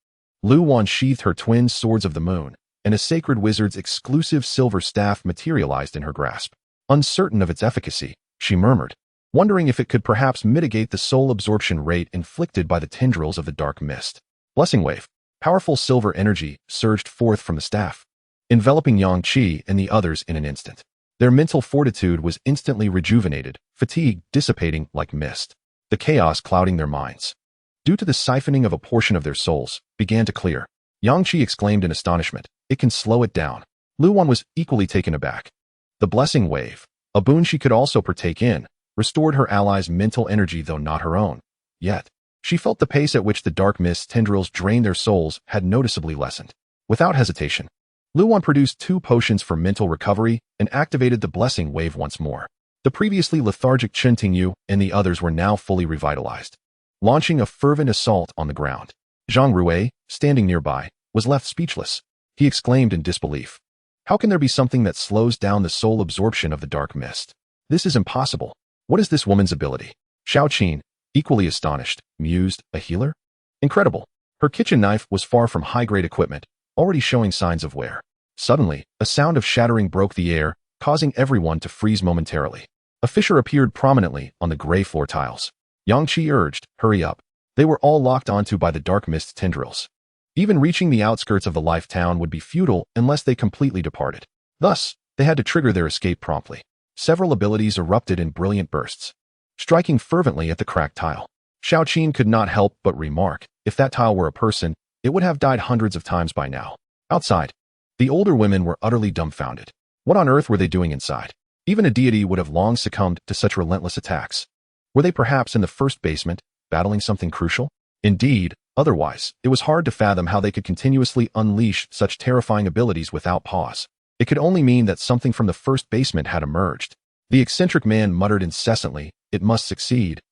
Lu Wan sheathed her twin swords of the moon, and a sacred wizard's exclusive silver staff materialized in her grasp. Uncertain of its efficacy, she murmured, wondering if it could perhaps mitigate the soul absorption rate inflicted by the tendrils of the dark mist. Blessing wave. Powerful silver energy surged forth from the staff, enveloping Yang Qi and the others in an instant. Their mental fortitude was instantly rejuvenated, fatigue dissipating like mist. The chaos clouding their minds, due to the siphoning of a portion of their souls, began to clear. Yang Qi exclaimed in astonishment, "It can slow it down." Lu Wan was equally taken aback. The blessing wave, a boon she could also partake in, restored her allies' mental energy though not her own. Yet, she felt the pace at which the dark mist tendrils drained their souls had noticeably lessened. Without hesitation, Lu Wan produced 2 potions for mental recovery and activated the blessing wave once more. The previously lethargic Chen Tingyu and the others were now fully revitalized, launching a fervent assault on the ground. Zhang Rui, standing nearby, was left speechless. He exclaimed in disbelief, "How can there be something that slows down the soul absorption of the dark mist? This is impossible. What is this woman's ability?" Xiao Qin, equally astonished, mused, "A healer? Incredible." Her kitchen knife was far from high-grade equipment, already showing signs of wear. Suddenly, a sound of shattering broke the air, causing everyone to freeze momentarily. A fissure appeared prominently on the gray floor tiles. Yang Qi urged, "Hurry up." They were all locked onto by the dark mist tendrils. Even reaching the outskirts of the life town would be futile unless they completely departed. Thus, they had to trigger their escape promptly. Several abilities erupted in brilliant bursts, striking fervently at the cracked tile. Xiao Qin could not help but remark, if that tile were a person, it would have died hundreds of times by now. Outside, the older women were utterly dumbfounded. What on earth were they doing inside? Even a deity would have long succumbed to such relentless attacks. Were they perhaps in the first basement, battling something crucial? Indeed, Otherwise, it was hard to fathom how they could continuously unleash such terrifying abilities without pause. It could only mean that something from the first basement had emerged. The eccentric man muttered incessantly, it must succeed,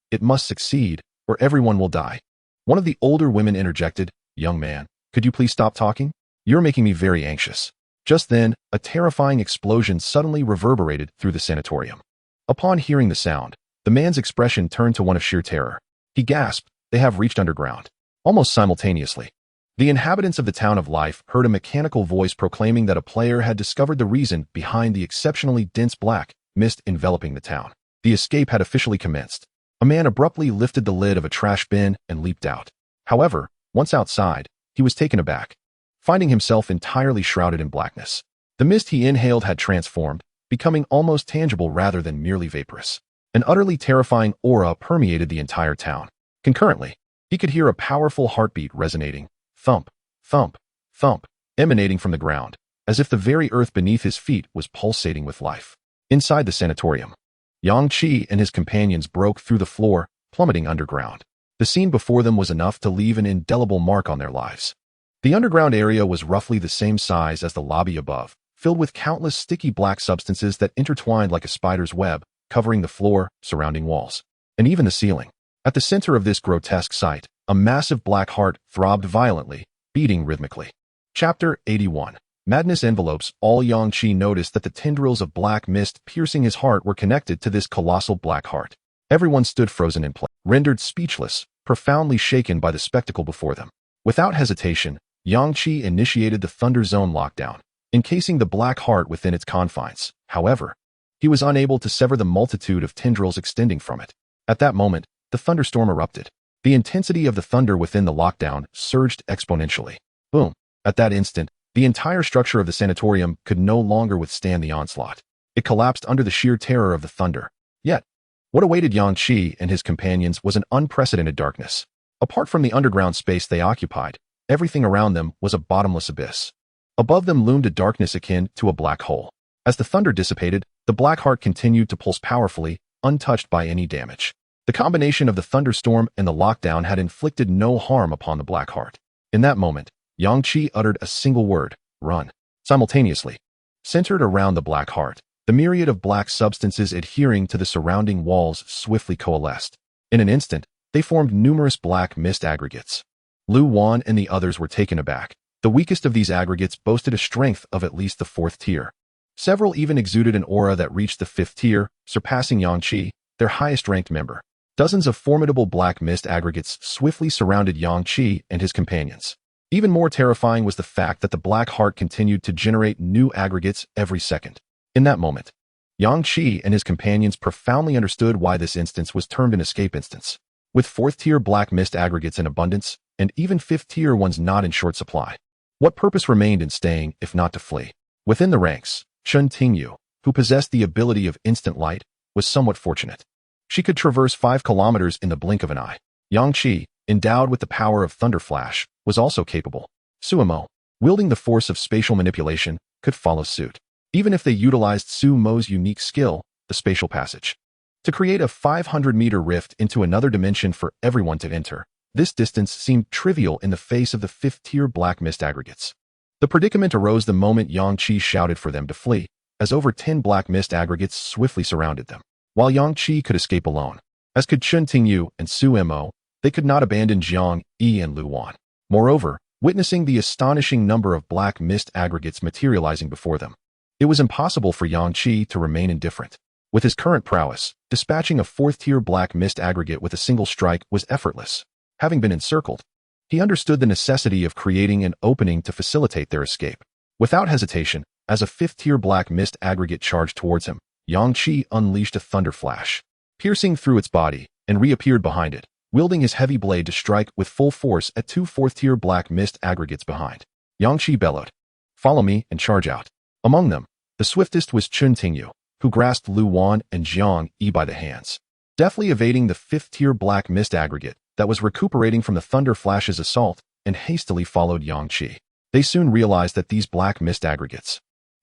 or everyone will die. One of the older women interjected, young man, could you please stop talking? You're making me very anxious. Just then, a terrifying explosion suddenly reverberated through the sanatorium. Upon hearing the sound, the man's expression turned to one of sheer terror. He gasped, they have reached underground. Almost simultaneously, the inhabitants of the town of Life heard a mechanical voice proclaiming that a player had discovered the reason behind the exceptionally dense black mist enveloping the town. The escape had officially commenced. A man abruptly lifted the lid of a trash bin and leaped out. However, once outside, he was taken aback, finding himself entirely shrouded in blackness. The mist he inhaled had transformed, becoming almost tangible rather than merely vaporous. An utterly terrifying aura permeated the entire town. Concurrently, he could hear a powerful heartbeat resonating, thump, thump, thump, emanating from the ground, as if the very earth beneath his feet was pulsating with life. Inside the sanatorium, Yang Qi and his companions broke through the floor, plummeting underground. The scene before them was enough to leave an indelible mark on their lives. The underground area was roughly the same size as the lobby above, filled with countless sticky black substances that intertwined like a spider's web, covering the floor, surrounding walls, and even the ceiling. At the center of this grotesque sight, a massive black heart throbbed violently, beating rhythmically. Chapter 81. Madness envelopes all. Yang Qi noticed that the tendrils of black mist piercing his heart were connected to this colossal black heart. Everyone stood frozen in place, rendered speechless, profoundly shaken by the spectacle before them. Without hesitation, Yang Qi initiated the Thunder Zone lockdown, encasing the black heart within its confines. However, he was unable to sever the multitude of tendrils extending from it. At that moment, the thunderstorm erupted. The intensity of the thunder within the lockdown surged exponentially. Boom! At that instant, the entire structure of the sanatorium could no longer withstand the onslaught. It collapsed under the sheer terror of the thunder. Yet, what awaited Yang Qi and his companions was an unprecedented darkness. Apart from the underground space they occupied, everything around them was a bottomless abyss. Above them loomed a darkness akin to a black hole. As the thunder dissipated, the black heart continued to pulse powerfully, untouched by any damage. The combination of the thunderstorm and the lockdown had inflicted no harm upon the black heart. In that moment, Yang Qi uttered a single word, run. Simultaneously, centered around the black heart, the myriad of black substances adhering to the surrounding walls swiftly coalesced. In an instant, they formed numerous black mist aggregates. Lu Wan and the others were taken aback. The weakest of these aggregates boasted a strength of at least the 4th tier. Several even exuded an aura that reached the 5th tier, surpassing Yang Qi, their highest-ranked member. Dozens of formidable black mist aggregates swiftly surrounded Yang Qi and his companions. Even more terrifying was the fact that the black heart continued to generate new aggregates every second. In that moment, Yang Qi and his companions profoundly understood why this instance was termed an escape instance. With 4th-tier black mist aggregates in abundance, and even 5th-tier ones not in short supply, what purpose remained in staying if not to flee? Within the ranks, Chen Tingyu, who possessed the ability of instant light, was somewhat fortunate. She could traverse 5 kilometers in the blink of an eye. Yang Qi, endowed with the power of Thunder Flash, was also capable. Su Mo, wielding the force of spatial manipulation, could follow suit. Even if they utilized Su Mo's unique skill, the spatial passage, to create a 500-meter rift into another dimension for everyone to enter, this distance seemed trivial in the face of the 5th-tier black mist aggregates. The predicament arose the moment Yang Qi shouted for them to flee, as over 10 black mist aggregates swiftly surrounded them. While Yang Qi could escape alone, as could Chen Tingyu and Su Mo, they could not abandon Jiang Yi and Lu Wan. Moreover, witnessing the astonishing number of black mist aggregates materializing before them, it was impossible for Yang Qi to remain indifferent. With his current prowess, dispatching a 4th-tier black mist aggregate with a single strike was effortless. Having been encircled, he understood the necessity of creating an opening to facilitate their escape. Without hesitation, as a 5th-tier black mist aggregate charged towards him, Yang Qi unleashed a thunder flash, piercing through its body, and reappeared behind it, wielding his heavy blade to strike with full force at 2 4th-tier black mist aggregates behind. Yang Qi bellowed, "Follow me and charge out." Among them, the swiftest was Chen Tingyu, who grasped Lu Wan and Jiang Yi by the hands, deftly evading the 5th-tier black mist aggregate that was recuperating from the thunder flash's assault, and hastily followed Yang Qi. They soon realized that these black mist aggregates,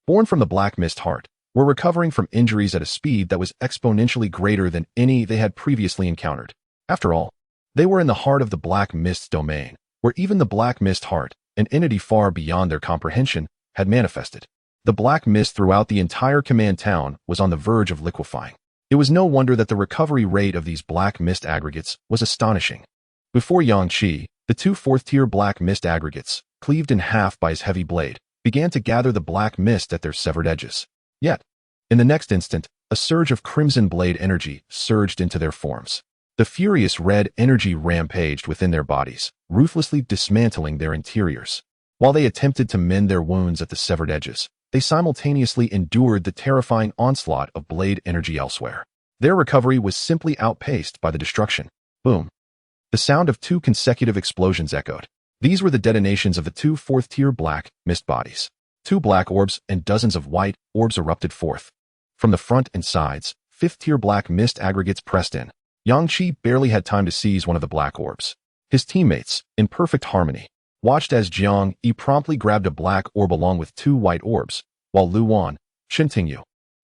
born from the black mist heart, were recovering from injuries at a speed that was exponentially greater than any they had previously encountered. After all, they were in the heart of the black mist's domain, where even the black mist heart, an entity far beyond their comprehension, had manifested. The black mist throughout the entire command town was on the verge of liquefying. It was no wonder that the recovery rate of these black mist aggregates was astonishing. Before Yang Qi, the two fourth-tier black mist aggregates, cleaved in half by his heavy blade, began to gather the black mist at their severed edges. Yet, in the next instant, a surge of crimson blade energy surged into their forms. The furious red energy rampaged within their bodies, ruthlessly dismantling their interiors. While they attempted to mend their wounds at the severed edges, they simultaneously endured the terrifying onslaught of blade energy elsewhere. Their recovery was simply outpaced by the destruction. Boom. The sound of two consecutive explosions echoed. These were the detonations of the two fourth-tier black mist bodies. Two black orbs and dozens of white orbs erupted forth. From the front and sides, fifth-tier black mist aggregates pressed in. Yang Qi barely had time to seize one of the black orbs. His teammates, in perfect harmony, watched as Jiang Yi promptly grabbed a black orb along with two white orbs, while Lu Wan, Shen Tingyu,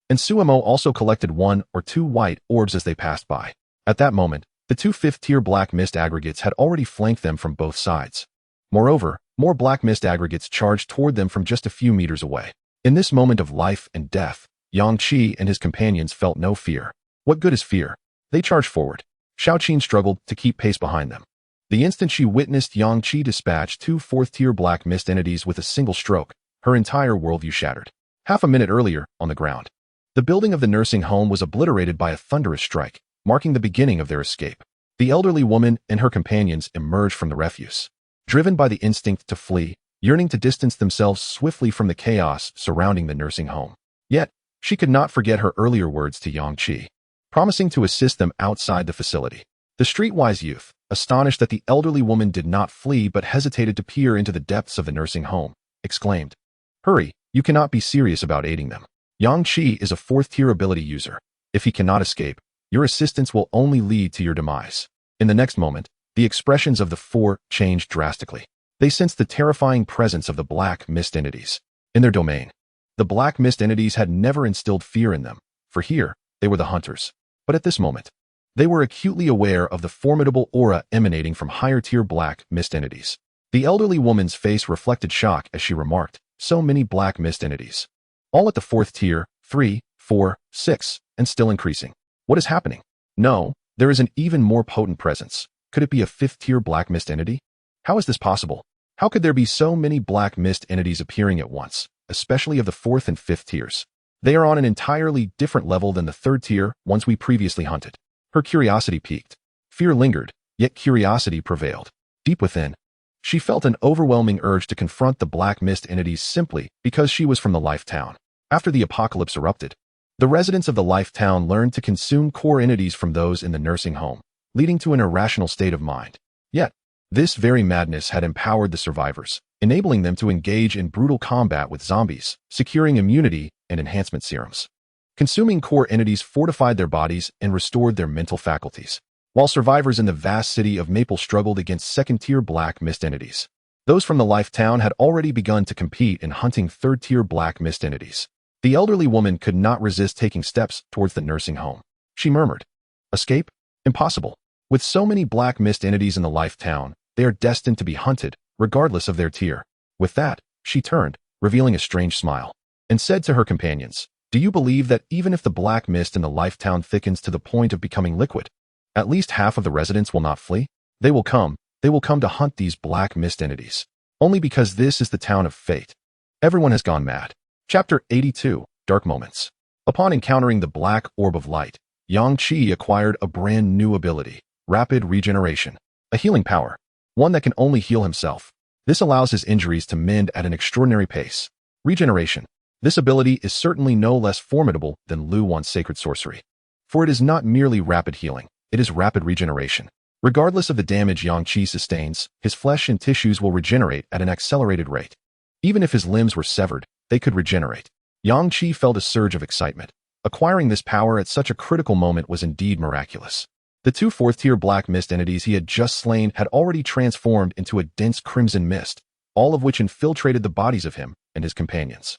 and Suemo also collected one or two white orbs as they passed by. At that moment, the two fifth-tier black mist aggregates had already flanked them from both sides. Moreover, more black mist aggregates charged toward them from just a few meters away. In this moment of life and death, Yang Qi and his companions felt no fear. What good is fear? They charged forward. Xiaoqin struggled to keep pace behind them. The instant she witnessed Yang Qi dispatch two fourth-tier black mist entities with a single stroke, her entire worldview shattered. Half a minute earlier, on the ground, the building of the nursing home was obliterated by a thunderous strike, marking the beginning of their escape. The elderly woman and her companions emerged from the refuse. Driven by the instinct to flee, yearning to distance themselves swiftly from the chaos surrounding the nursing home. Yet, she could not forget her earlier words to Yang Qi, promising to assist them outside the facility. The streetwise youth, astonished that the elderly woman did not flee but hesitated to peer into the depths of the nursing home, exclaimed, "Hurry, you cannot be serious about aiding them. Yang Qi is a fourth-tier ability user. If he cannot escape, your assistance will only lead to your demise." In the next moment, the expressions of the four changed drastically. They sensed the terrifying presence of the black mist entities in their domain. The black mist entities had never instilled fear in them, for here, they were the hunters. But at this moment, they were acutely aware of the formidable aura emanating from higher-tier black mist entities. The elderly woman's face reflected shock as she remarked, "So many black mist entities. All at the fourth tier, 3, 4, 6, and still increasing. What is happening? No, there is an even more potent presence. Could it be a fifth-tier black mist entity? How is this possible? How could there be so many black mist entities appearing at once, especially of the fourth and fifth tiers? They are on an entirely different level than the third tier ones we previously hunted." Her curiosity peaked. Fear lingered, yet curiosity prevailed. Deep within, she felt an overwhelming urge to confront the black mist entities simply because she was from the Life Town. After the apocalypse erupted, the residents of the Life Town learned to consume core entities from those in the nursing home, leading to an irrational state of mind. Yet, this very madness had empowered the survivors, enabling them to engage in brutal combat with zombies, securing immunity and enhancement serums. Consuming core entities fortified their bodies and restored their mental faculties, while survivors in the vast city of Maple struggled against second-tier black mist entities. Those from the Life Town had already begun to compete in hunting third-tier black mist entities. The elderly woman could not resist taking steps towards the nursing home. She murmured, "Escape? Impossible. With so many black mist entities in the Life Town, they are destined to be hunted, regardless of their tier." With that, she turned, revealing a strange smile, and said to her companions, "Do you believe that even if the black mist in the Life Town thickens to the point of becoming liquid, at least half of the residents will not flee? They will come to hunt these black mist entities. Only because this is the town of fate. Everyone has gone mad." Chapter 82, Dark Moments. Upon encountering the black orb of light, Yang Qi acquired a brand new ability, Rapid Regeneration, a healing power, one that can only heal himself. This allows his injuries to mend at an extraordinary pace. Regeneration. This ability is certainly no less formidable than Lu Wan's sacred sorcery. For it is not merely rapid healing, it is rapid regeneration. Regardless of the damage Yang Qi sustains, his flesh and tissues will regenerate at an accelerated rate. Even if his limbs were severed, they could regenerate. Yang Qi felt a surge of excitement. Acquiring this power at such a critical moment was indeed miraculous. The two fourth-tier black mist entities he had just slain had already transformed into a dense crimson mist, all of which infiltrated the bodies of him and his companions.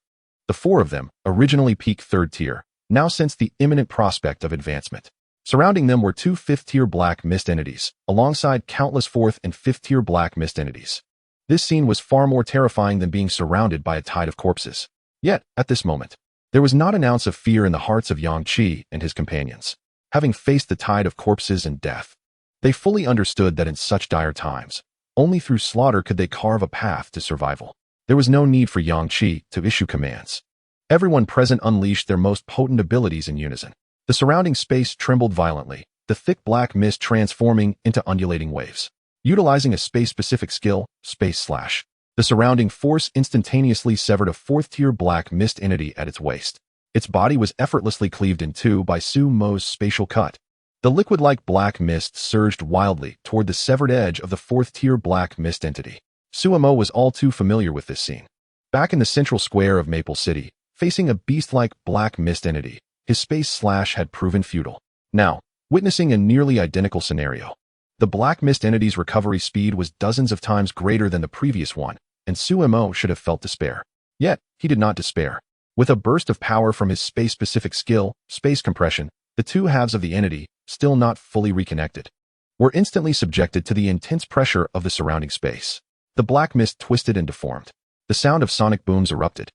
The four of them, originally peak third tier, now sensed the imminent prospect of advancement. Surrounding them were two fifth-tier black mist entities, alongside countless fourth and fifth-tier black mist entities. This scene was far more terrifying than being surrounded by a tide of corpses. Yet, at this moment, there was not an ounce of fear in the hearts of Yang Qi and his companions. Having faced the tide of corpses and death, they fully understood that in such dire times, only through slaughter could they carve a path to survival. There was no need for Yang Qi to issue commands. Everyone present unleashed their most potent abilities in unison. The surrounding space trembled violently, the thick black mist transforming into undulating waves. Utilizing a space-specific skill, Space Slash, the surrounding force instantaneously severed a fourth-tier black mist entity at its waist. Its body was effortlessly cleaved in two by Su Mo's spatial cut. The liquid-like black mist surged wildly toward the severed edge of the fourth-tier black mist entity. Su Mo was all too familiar with this scene. Back in the central square of Maple City, facing a beast-like black mist entity, his Space Slash had proven futile. Now, witnessing a nearly identical scenario, the black mist entity's recovery speed was dozens of times greater than the previous one, and Su Mo should have felt despair. Yet, he did not despair. With a burst of power from his space-specific skill, Space Compression, the two halves of the entity, still not fully reconnected, were instantly subjected to the intense pressure of the surrounding space. The black mist twisted and deformed. The sound of sonic booms erupted.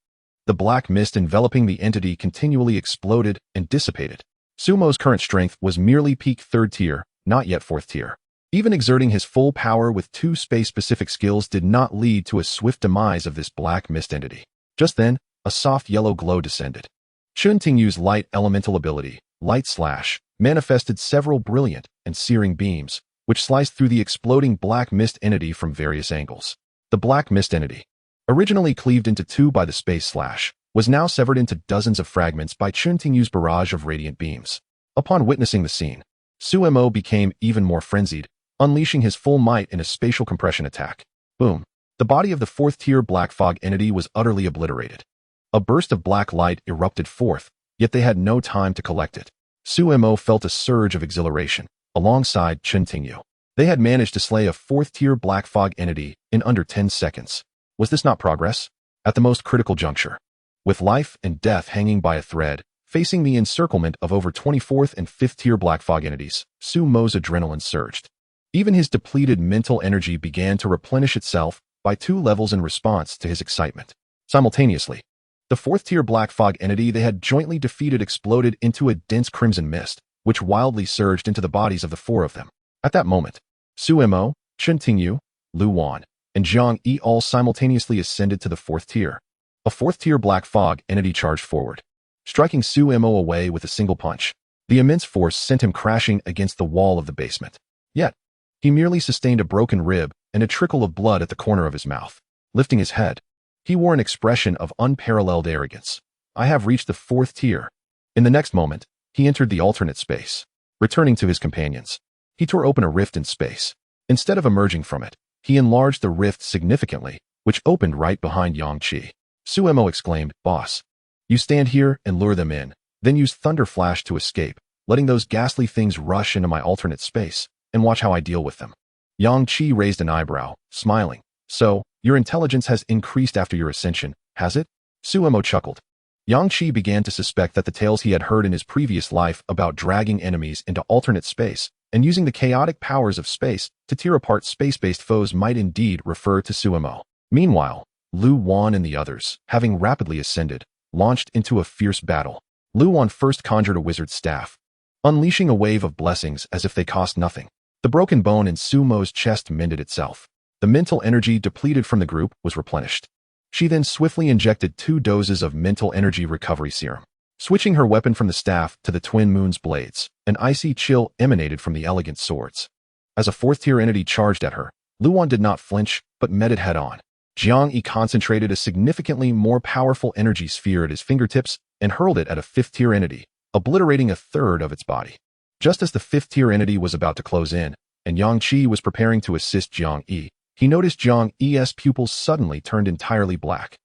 The black mist enveloping the entity continually exploded and dissipated. Su Mo's current strength was merely peak third tier, not yet fourth tier. Even exerting his full power with two space-specific skills did not lead to a swift demise of this black mist entity. Just then, a soft yellow glow descended. Chun Tingyu's light elemental ability, Light Slash, manifested several brilliant and searing beams, which sliced through the exploding black mist entity from various angles. The black mist entity, originally cleaved into two by the Space Slash, was now severed into dozens of fragments by Chun Tingyu's barrage of radiant beams. Upon witnessing the scene, Su Mo became even more frenzied, unleashing his full might in a spatial compression attack. Boom. The body of the fourth-tier black fog entity was utterly obliterated. A burst of black light erupted forth, yet they had no time to collect it. Su Mo felt a surge of exhilaration, alongside Chun Tingyu. They had managed to slay a fourth-tier black fog entity in under 10 seconds. Was this not progress? At the most critical juncture, with life and death hanging by a thread, facing the encirclement of over 24th and 5th-tier black fog entities, Su Mo's adrenaline surged. Even his depleted mental energy began to replenish itself by 2 levels in response to his excitement. Simultaneously, the 4th-tier black fog entity they had jointly defeated exploded into a dense crimson mist, which wildly surged into the bodies of the 4 of them. At that moment, Su Mo, Chun Tingyu, Lu Wan, and Jiang Yi all simultaneously ascended to the 4th tier. A 4th-tier black fog entity charged forward, striking Su Mo away with a single punch. The immense force sent him crashing against the wall of the basement. Yet, he merely sustained a broken rib and a trickle of blood at the corner of his mouth. Lifting his head, he wore an expression of unparalleled arrogance. I have reached the 4th tier. In the next moment, he entered the alternate space. Returning to his companions, he tore open a rift in space. Instead of emerging from it, he enlarged the rift significantly, which opened right behind Yang Qi. Su Mo exclaimed, "Boss, you stand here and lure them in, then use Thunder Flash to escape, letting those ghastly things rush into my alternate space, and watch how I deal with them." Yang Qi raised an eyebrow, smiling. "So, your intelligence has increased after your ascension, has it?" Su Mo chuckled. Yang Qi began to suspect that the tales he had heard in his previous life about dragging enemies into alternate space and using the chaotic powers of space to tear apart space-based foes might indeed refer to Su Mo. Meanwhile, Lu Wan and the others, having rapidly ascended, launched into a fierce battle. Lu Wan first conjured a wizard's staff, unleashing a wave of blessings as if they cost nothing. The broken bone in Su Mo's chest mended itself. The mental energy depleted from the group was replenished. She then swiftly injected 2 doses of mental energy recovery serum. Switching her weapon from the staff to the Twin Moon's blades, an icy chill emanated from the elegant swords. As a 4th-tier entity charged at her, Lu Wan did not flinch, but met it head-on. Jiang Yi concentrated a significantly more powerful energy sphere at his fingertips and hurled it at a 5th-tier entity, obliterating a third of its body. Just as the 5th-tier entity was about to close in, and Yang Qi was preparing to assist Jiang Yi, he noticed Jiang Yi's pupils suddenly turned entirely black.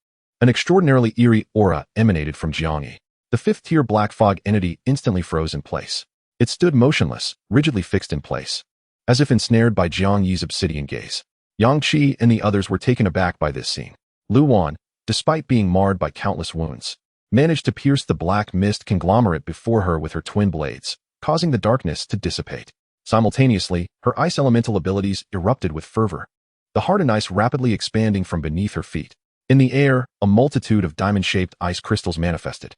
An extraordinarily eerie aura emanated from Jiang Yi. The 5th-tier black fog entity instantly froze in place. It stood motionless, rigidly fixed in place, as if ensnared by Jiang Yi's obsidian gaze. Yang Qi and the others were taken aback by this scene. Lu Wan, despite being marred by countless wounds, managed to pierce the black mist conglomerate before her with her twin blades, causing the darkness to dissipate. Simultaneously, her ice elemental abilities erupted with fervor, the hardened ice rapidly expanding from beneath her feet. In the air, a multitude of diamond-shaped ice crystals manifested,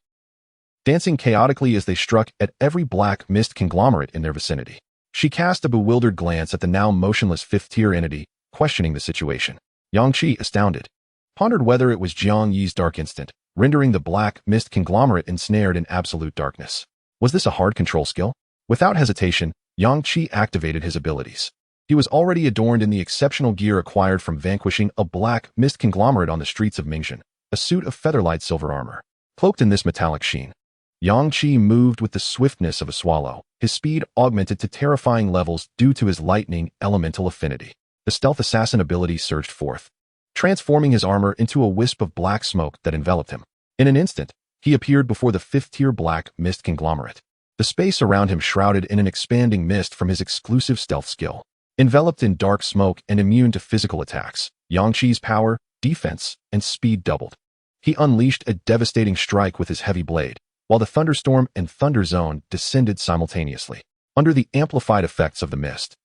dancing chaotically as they struck at every black mist conglomerate in their vicinity. She cast a bewildered glance at the now motionless fifth-tier entity, questioning the situation. Yang Qi, astounded, pondered whether it was Jiang Yi's dark instant, rendering the black mist conglomerate ensnared in absolute darkness. Was this a hard control skill? Without hesitation, Yang Qi activated his abilities. He was already adorned in the exceptional gear acquired from vanquishing a black mist conglomerate on the streets of Mingxin, a suit of featherlight silver armor. Cloaked in this metallic sheen, Yang Qi moved with the swiftness of a swallow, his speed augmented to terrifying levels due to his lightning elemental affinity. The stealth assassin ability surged forth, transforming his armor into a wisp of black smoke that enveloped him. In an instant, he appeared before the fifth-tier black mist conglomerate. The space around him shrouded in an expanding mist from his exclusive stealth skill. Enveloped in dark smoke and immune to physical attacks, Yang Qi's power, defense, and speed doubled. He unleashed a devastating strike with his heavy blade, while the thunderstorm and thunder zone descended simultaneously. Under the amplified effects of the mist,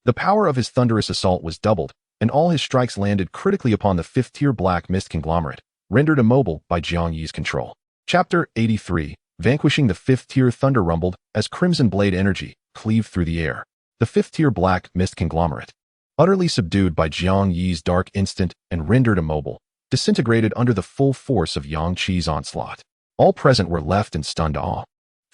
the power of his thunderous assault was doubled, and all his strikes landed critically upon the fifth-tier black mist conglomerate, rendered immobile by Jiang Yi's control. Chapter 83. Vanquishing the fifth-tier thunder rumbled as crimson blade energy cleaved through the air. The fifth-tier black mist conglomerate, utterly subdued by Jiang Yi's dark instant and rendered immobile, disintegrated under the full force of Yang Qi's onslaught. All present were left in stunned awe,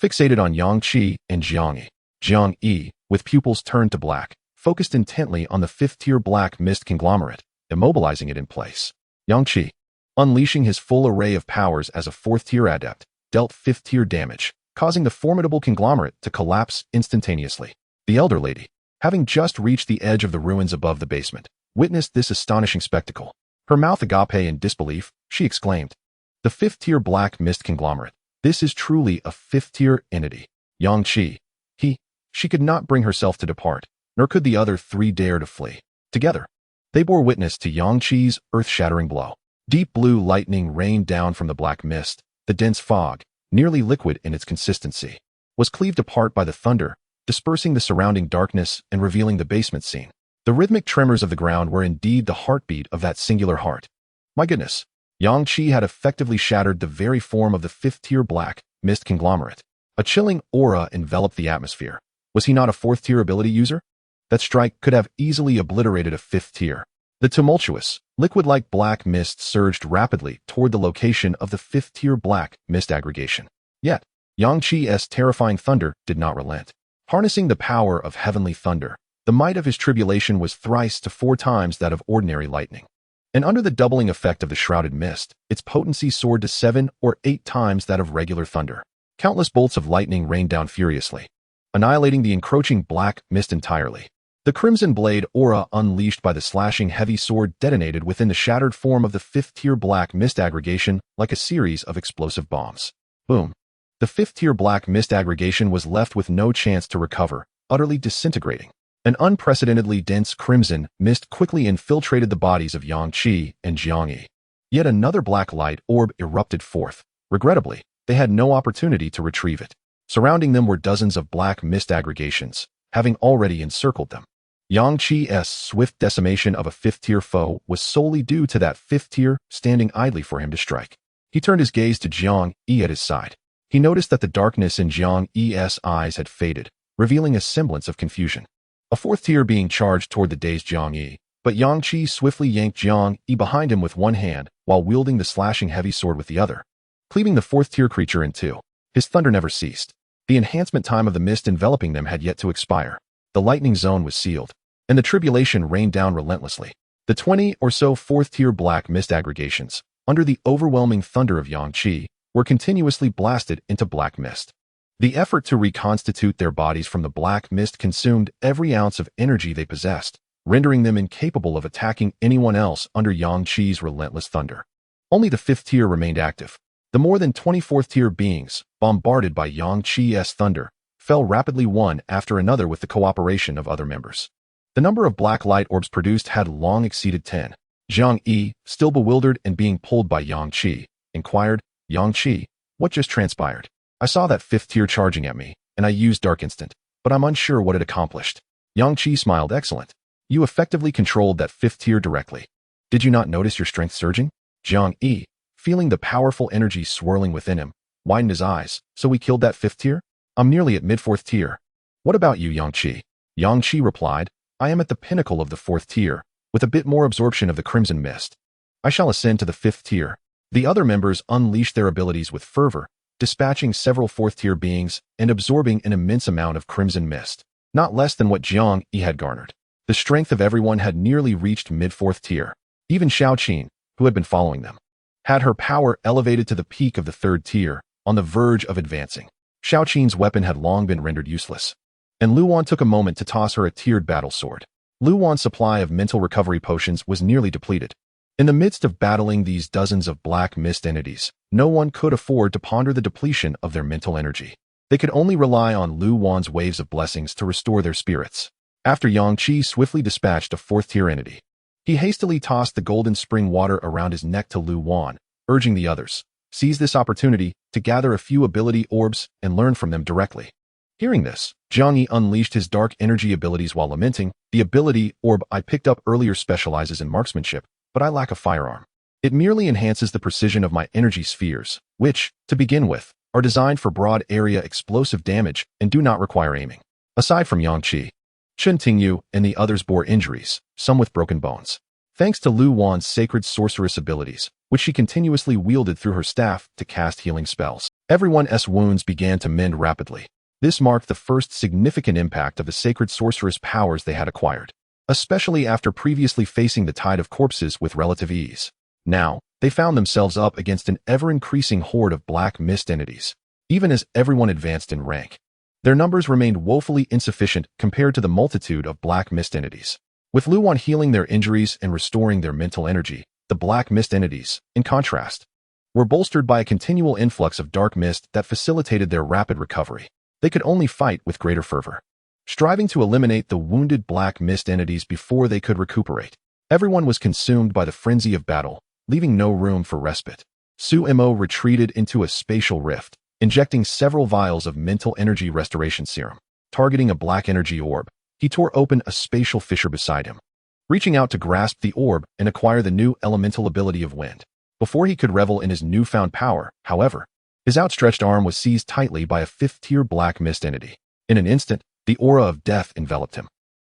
fixated on Yang Qi and Jiang Yi. Jiang Yi, with pupils turned to black, focused intently on the fifth-tier black mist conglomerate, immobilizing it in place. Yang Qi, unleashing his full array of powers as a fourth-tier adept, dealt fifth-tier damage, causing the formidable conglomerate to collapse instantaneously. The elder lady, having just reached the edge of the ruins above the basement, witnessed this astonishing spectacle. Her mouth agape in disbelief, she exclaimed, "The fifth-tier black mist conglomerate. This is truly a fifth-tier entity." Yang Qi, she could not bring herself to depart, nor could the other three dare to flee. Together, they bore witness to Yang Qi's earth-shattering blow. Deep blue lightning rained down from the black mist. The dense fog, nearly liquid in its consistency, was cleaved apart by the thunder, dispersing the surrounding darkness and revealing the basement scene. The rhythmic tremors of the ground were indeed the heartbeat of that singular heart. My goodness, Yang Qi had effectively shattered the very form of the fifth-tier black mist conglomerate. A chilling aura enveloped the atmosphere. Was he not a fourth-tier ability user? That strike could have easily obliterated a fifth tier. The tumultuous, liquid-like black mist surged rapidly toward the location of the fifth-tier black mist aggregation. Yet, Yang Qi's terrifying thunder did not relent. Harnessing the power of heavenly thunder, the might of his tribulation was thrice to 4 times that of ordinary lightning. And under the doubling effect of the shrouded mist, its potency soared to 7 or 8 times that of regular thunder. Countless bolts of lightning rained down furiously, annihilating the encroaching black mist entirely. The crimson blade aura unleashed by the slashing heavy sword detonated within the shattered form of the fifth-tier black mist aggregation like a series of explosive bombs. Boom. The fifth-tier black mist aggregation was left with no chance to recover, utterly disintegrating. An unprecedentedly dense crimson mist quickly infiltrated the bodies of Yang Qi and Jiang Yi. Yet another black light orb erupted forth. Regrettably, they had no opportunity to retrieve it. Surrounding them were dozens of black mist aggregations, having already encircled them. Yang Qi's swift decimation of a fifth-tier foe was solely due to that fifth tier standing idly for him to strike. He turned his gaze to Jiang Yi at his side. He noticed that the darkness in Jiang Yi's eyes had faded, revealing a semblance of confusion. A fourth tier being charged toward the dazed Jiang Yi, but Yang Qi swiftly yanked Jiang Yi behind him with one hand while wielding the slashing heavy sword with the other, cleaving the fourth-tier creature in two. His thunder never ceased. The enhancement time of the mist enveloping them had yet to expire. The lightning zone was sealed, and the tribulation rained down relentlessly. The 20 or so fourth-tier black mist aggregations, under the overwhelming thunder of Yang Qi, were continuously blasted into black mist. The effort to reconstitute their bodies from the black mist consumed every ounce of energy they possessed, rendering them incapable of attacking anyone else under Yang Qi's relentless thunder. Only the fifth tier remained active. The more than 24th tier beings, bombarded by Yang Qi's thunder, fell rapidly one after another with the cooperation of other members. The number of black light orbs produced had long exceeded 10. Jiang Yi, still bewildered and being pulled by Yang Qi, inquired, "Yang Qi, what just transpired? I saw that fifth tier charging at me, and I used Dark Instant, but I'm unsure what it accomplished. Yang Qi smiled. Excellent. You effectively controlled that 5th tier directly. Did you not notice your strength surging? Jiang Yi, feeling the powerful energy swirling within him, widened his eyes. So we killed that 5th tier? I'm nearly at mid-4th tier. What about you, Yang Qi? Yang Qi replied, I am at the pinnacle of the 4th tier, with a bit more absorption of the crimson mist. I shall ascend to the 5th tier. The other members unleashed their abilities with fervor, dispatching several 4th tier beings and absorbing an immense amount of crimson mist, not less than what Jiang Yi had garnered. The strength of everyone had nearly reached mid-4th tier. Even Xiao Qin, who had been following them, had her power elevated to the peak of the 3rd tier, on the verge of advancing. Xiao Qin's weapon had long been rendered useless, and Lu Wan took a moment to toss her a tiered battle sword. Lu Wan's supply of mental recovery potions was nearly depleted. In the midst of battling these dozens of black mist entities, no one could afford to ponder the depletion of their mental energy. They could only rely on Lu Wan's waves of blessings to restore their spirits. After Yang Qi swiftly dispatched a 4th tier entity, he hastily tossed the golden spring water around his neck to Lu Wan, urging the others, seize this opportunity to gather a few ability orbs and learn from them directly. Hearing this, Jiang Yi unleashed his dark energy abilities while lamenting, the ability orb I picked up earlier specializes in marksmanship, but I lack a firearm. It merely enhances the precision of my energy spheres, which, to begin with, are designed for broad area explosive damage and do not require aiming. Aside from Yang Qi, Chen Tingyu and the others bore injuries, some with broken bones. Thanks to Lu Wan's sacred sorceress abilities, which she continuously wielded through her staff to cast healing spells, everyone's wounds began to mend rapidly. This marked the first significant impact of the sacred sorceress powers they had acquired, especially after previously facing the tide of corpses with relative ease. Now, they found themselves up against an ever-increasing horde of black mist entities. Even as everyone advanced in rank, their numbers remained woefully insufficient compared to the multitude of black mist entities. With Lu Wan healing their injuries and restoring their mental energy, the black mist entities, in contrast, were bolstered by a continual influx of dark mist that facilitated their rapid recovery. They could only fight with greater fervor, striving to eliminate the wounded black mist entities before they could recuperate. Everyone was consumed by the frenzy of battle, leaving no room for respite. Su Mo retreated into a spatial rift, injecting several vials of mental energy restoration serum. Targeting a black energy orb, he tore open a spatial fissure beside him, reaching out to grasp the orb and acquire the new elemental ability of wind. Before he could revel in his newfound power, however, his outstretched arm was seized tightly by a 5th-tier black mist entity. In an instant, the aura of death enveloped him.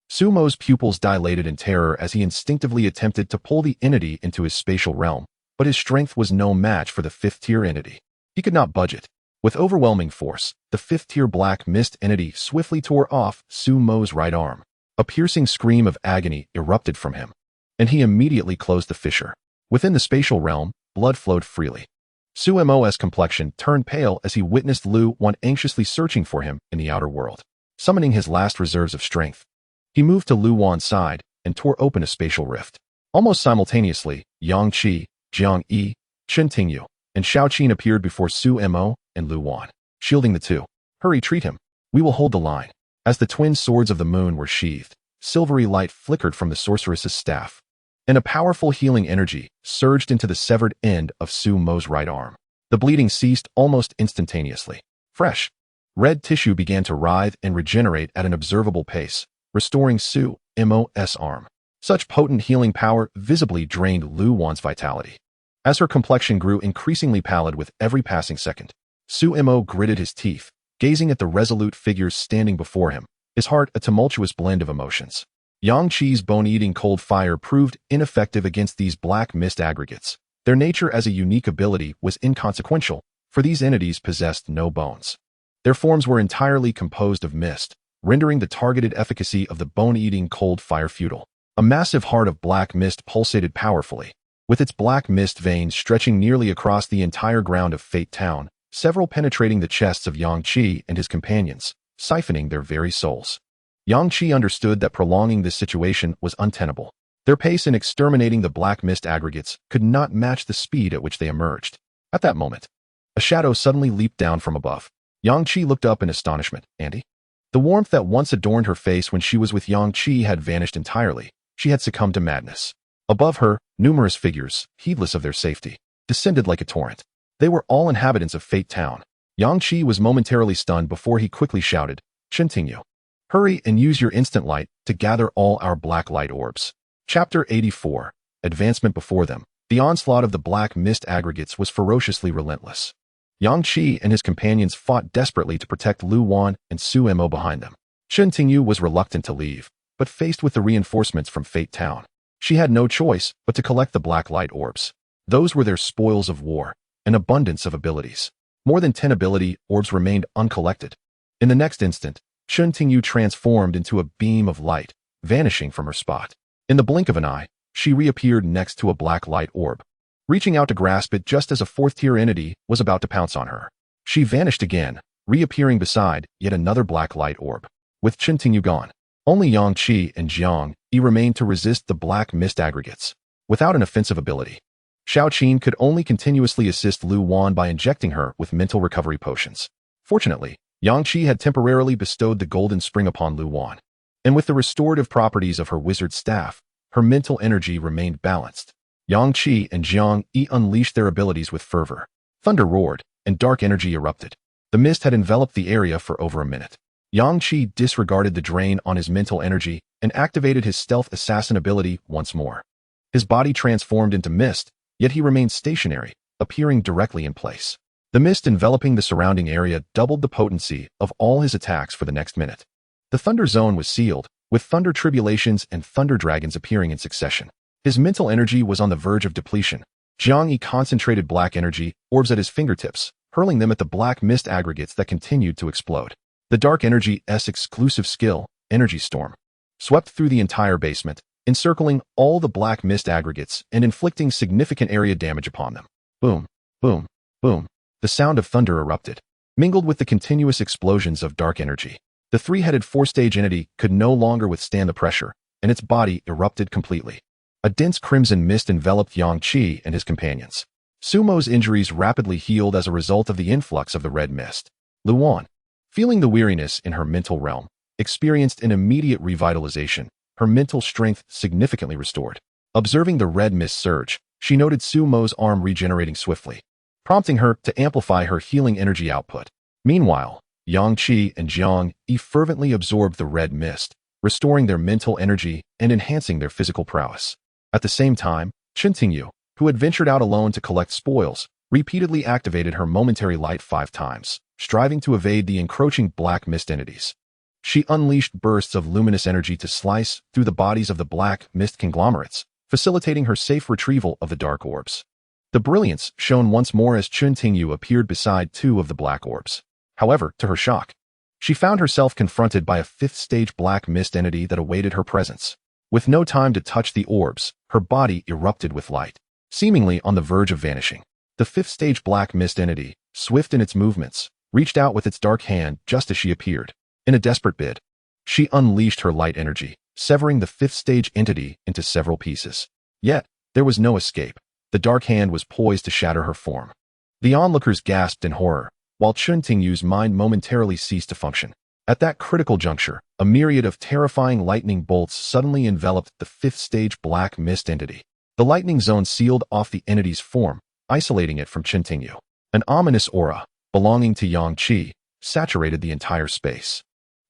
Sumo's pupils dilated in terror as he instinctively attempted to pull the entity into his spatial realm, but his strength was no match for the 5th-tier entity. He could not budge it. With overwhelming force, the 5th-tier black mist entity swiftly tore off Sumo's right arm. A piercing scream of agony erupted from him, and he immediately closed the fissure. Within the spatial realm, blood flowed freely. Sumo's complexion turned pale as he witnessed Lu Wan anxiously searching for him in the outer world. Summoning his last reserves of strength, he moved to Lu Wan's side and tore open a spatial rift. Almost simultaneously, Yang Qi, Jiang Yi, Chen Tingyu, and Xiao Qin appeared before Mo and Lu Wan, shielding the two. Hurry, treat him. We will hold the line. As the twin swords of the moon were sheathed, silvery light flickered from the sorceress's staff, and a powerful healing energy surged into the severed end of Mo's right arm. The bleeding ceased almost instantaneously. Fresh, red tissue began to writhe and regenerate at an observable pace, restoring Mo's arm. Such potent healing power visibly drained Lu Wan's vitality. As her complexion grew increasingly pallid with every passing second, Mo gritted his teeth, gazing at the resolute figures standing before him, his heart a tumultuous blend of emotions. Yang Qi's bone-eating cold fire proved ineffective against these black mist aggregates. Their nature as a unique ability was inconsequential, for these entities possessed no bones. Their forms were entirely composed of mist, rendering the targeted efficacy of the bone-eating cold fire futile. A massive heart of black mist pulsated powerfully, with its black mist veins stretching nearly across the entire ground of Fate Town, several penetrating the chests of Yang Qi and his companions, siphoning their very souls. Yang Qi understood that prolonging this situation was untenable. Their pace in exterminating the black mist aggregates could not match the speed at which they emerged. At that moment, a shadow suddenly leaped down from above. Yang Qi looked up in astonishment. Andy? The warmth that once adorned her face when she was with Yang Qi had vanished entirely. She had succumbed to madness. Above her, numerous figures, heedless of their safety, descended like a torrent. They were all inhabitants of Fate Town. Yang Qi was momentarily stunned before he quickly shouted, "Continue. Hurry and use your instant light to gather all our black light orbs." Chapter 84. Advancement before them. The onslaught of the black mist aggregates was ferociously relentless. Yang Qi and his companions fought desperately to protect Lu Wan and Su Mo behind them. Chen Tingyu was reluctant to leave, but faced with the reinforcements from Fate Town, she had no choice but to collect the black light orbs. Those were their spoils of war, an abundance of abilities. More than 10 ability orbs remained uncollected. In the next instant, Chen Tingyu transformed into a beam of light, vanishing from her spot. In the blink of an eye, she reappeared next to a black light orb, reaching out to grasp it just as a fourth-tier entity was about to pounce on her. She vanished again, reappearing beside yet another black light orb. With Chen Tingyu gone, only Yang Qi and Jiang Yi remained to resist the black mist aggregates. Without an offensive ability, Xiao Qin could only continuously assist Lu Wan by injecting her with mental recovery potions. Fortunately, Yang Qi had temporarily bestowed the golden spring upon Lu Wan, and with the restorative properties of her wizard staff, her mental energy remained balanced. Yang Qi and Jiang Yi unleashed their abilities with fervor. Thunder roared, and dark energy erupted. The mist had enveloped the area for over a minute. Yang Qi disregarded the drain on his mental energy and activated his stealth assassin ability once more. His body transformed into mist, yet he remained stationary, appearing directly in place. The mist enveloping the surrounding area doubled the potency of all his attacks for the next minute. The Thunder Zone was sealed, with Thunder Tribulations and Thunder Dragons appearing in succession. His mental energy was on the verge of depletion. Jiang Yi concentrated black energy orbs at his fingertips, hurling them at the black mist aggregates that continued to explode. The Dark Energy's exclusive skill, Energy Storm, swept through the entire basement, encircling all the black mist aggregates and inflicting significant area damage upon them. Boom, boom, boom. The sound of thunder erupted, mingled with the continuous explosions of dark energy. The three-headed four-stage entity could no longer withstand the pressure, and its body erupted completely. A dense crimson mist enveloped Yang Qi and his companions. Su Mo's injuries rapidly healed as a result of the influx of the red mist. Lu Wan, feeling the weariness in her mental realm, experienced an immediate revitalization, her mental strength significantly restored. Observing the red mist surge, she noted Su Mo's arm regenerating swiftly, prompting her to amplify her healing energy output. Meanwhile, Yang Qi and Jiang Yi fervently absorbed the red mist, restoring their mental energy and enhancing their physical prowess. At the same time, Chen Tingyu, who had ventured out alone to collect spoils, repeatedly activated her momentary light 5 times, striving to evade the encroaching black mist entities. She unleashed bursts of luminous energy to slice through the bodies of the black mist conglomerates, facilitating her safe retrieval of the dark orbs. The brilliance shone once more as Chen Tingyu appeared beside 2 of the black orbs. However, to her shock, she found herself confronted by a 5th-stage black mist entity that awaited her presence. With no time to touch the orbs, her body erupted with light, seemingly on the verge of vanishing. The 5th-stage black mist entity, swift in its movements, reached out with its dark hand just as she appeared. In a desperate bid, she unleashed her light energy, severing the 5th-stage entity into several pieces. Yet, there was no escape. The dark hand was poised to shatter her form. The onlookers gasped in horror, while Chen Tingyu's mind momentarily ceased to function. At that critical juncture, a myriad of terrifying lightning bolts suddenly enveloped the 5th-stage black mist entity. The lightning zone sealed off the entity's form, isolating it from Chen Tingyu. An ominous aura, belonging to Yang Qi, saturated the entire space,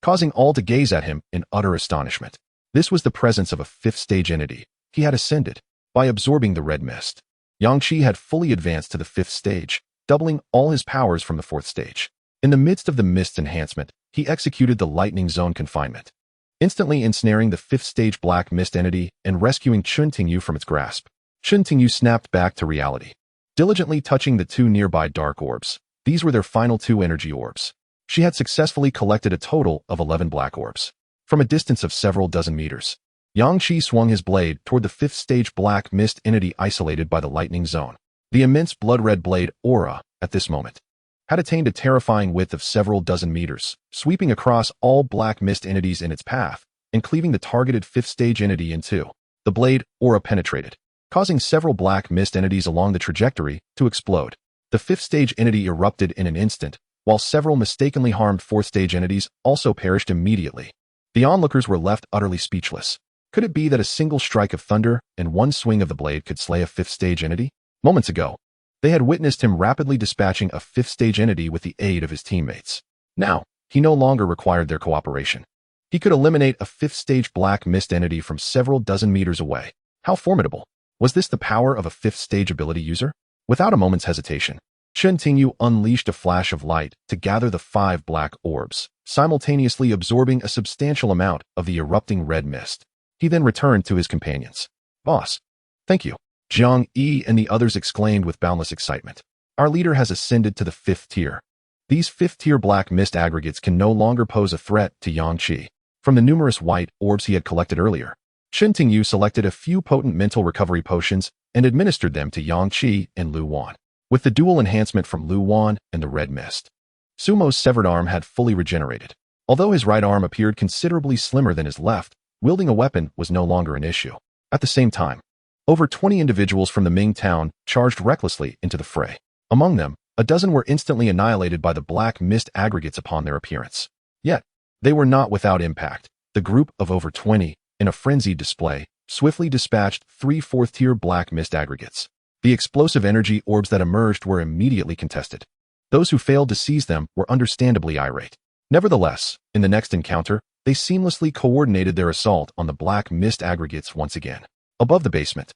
causing all to gaze at him in utter astonishment. This was the presence of a 5th-stage entity. He had ascended. By absorbing the red mist, Yang Qi had fully advanced to the 5th stage, doubling all his powers from the 4th stage. In the midst of the mist enhancement, he executed the lightning zone confinement, instantly ensnaring the 5th-stage black mist entity and rescuing Chen Tingyu from its grasp. Chen Tingyu snapped back to reality, diligently touching the 2 nearby dark orbs. These were their final 2 energy orbs. She had successfully collected a total of 11 black orbs. From a distance of several dozen meters, Yang Qi swung his blade toward the 5th-stage black mist entity isolated by the lightning zone. The immense blood-red blade aura, at this moment, had attained a terrifying width of several dozen meters, sweeping across all black mist entities in its path and cleaving the targeted 5th-stage entity in 2. The blade aura penetrated, causing several black mist entities along the trajectory to explode. The 5th-stage entity erupted in an instant, while several mistakenly harmed 4th-stage entities also perished immediately. The onlookers were left utterly speechless. Could it be that a single strike of thunder and one swing of the blade could slay a 5th-stage entity? Moments ago, They had witnessed him rapidly dispatching a fifth-stage entity with the aid of his teammates. Now, he no longer required their cooperation. He could eliminate a fifth-stage black mist entity from several dozen meters away. How formidable! Was this the power of a fifth-stage ability user? Without a moment's hesitation, Chen Tingyu unleashed a flash of light to gather the 5 black orbs, simultaneously absorbing a substantial amount of the erupting red mist. He then returned to his companions. Boss, thank you. Jiang Yi and the others exclaimed with boundless excitement. Our leader has ascended to the 5th tier. These 5th-tier black mist aggregates can no longer pose a threat to Yang Qi. From the numerous white orbs he had collected earlier, Chen Tingyu selected a few potent mental recovery potions and administered them to Yang Qi and Lu Wan. With the dual enhancement from Lu Wan and the red mist, Sumo's severed arm had fully regenerated. Although his right arm appeared considerably slimmer than his left, wielding a weapon was no longer an issue. At the same time, over 20 individuals from the Ming town charged recklessly into the fray. Among them, a dozen were instantly annihilated by the black mist aggregates upon their appearance. Yet, they were not without impact. The group of over 20, in a frenzied display, swiftly dispatched 3 4th-tier black mist aggregates. The explosive energy orbs that emerged were immediately contested. Those who failed to seize them were understandably irate. Nevertheless, in the next encounter, they seamlessly coordinated their assault on the black mist aggregates once again. Above the basement,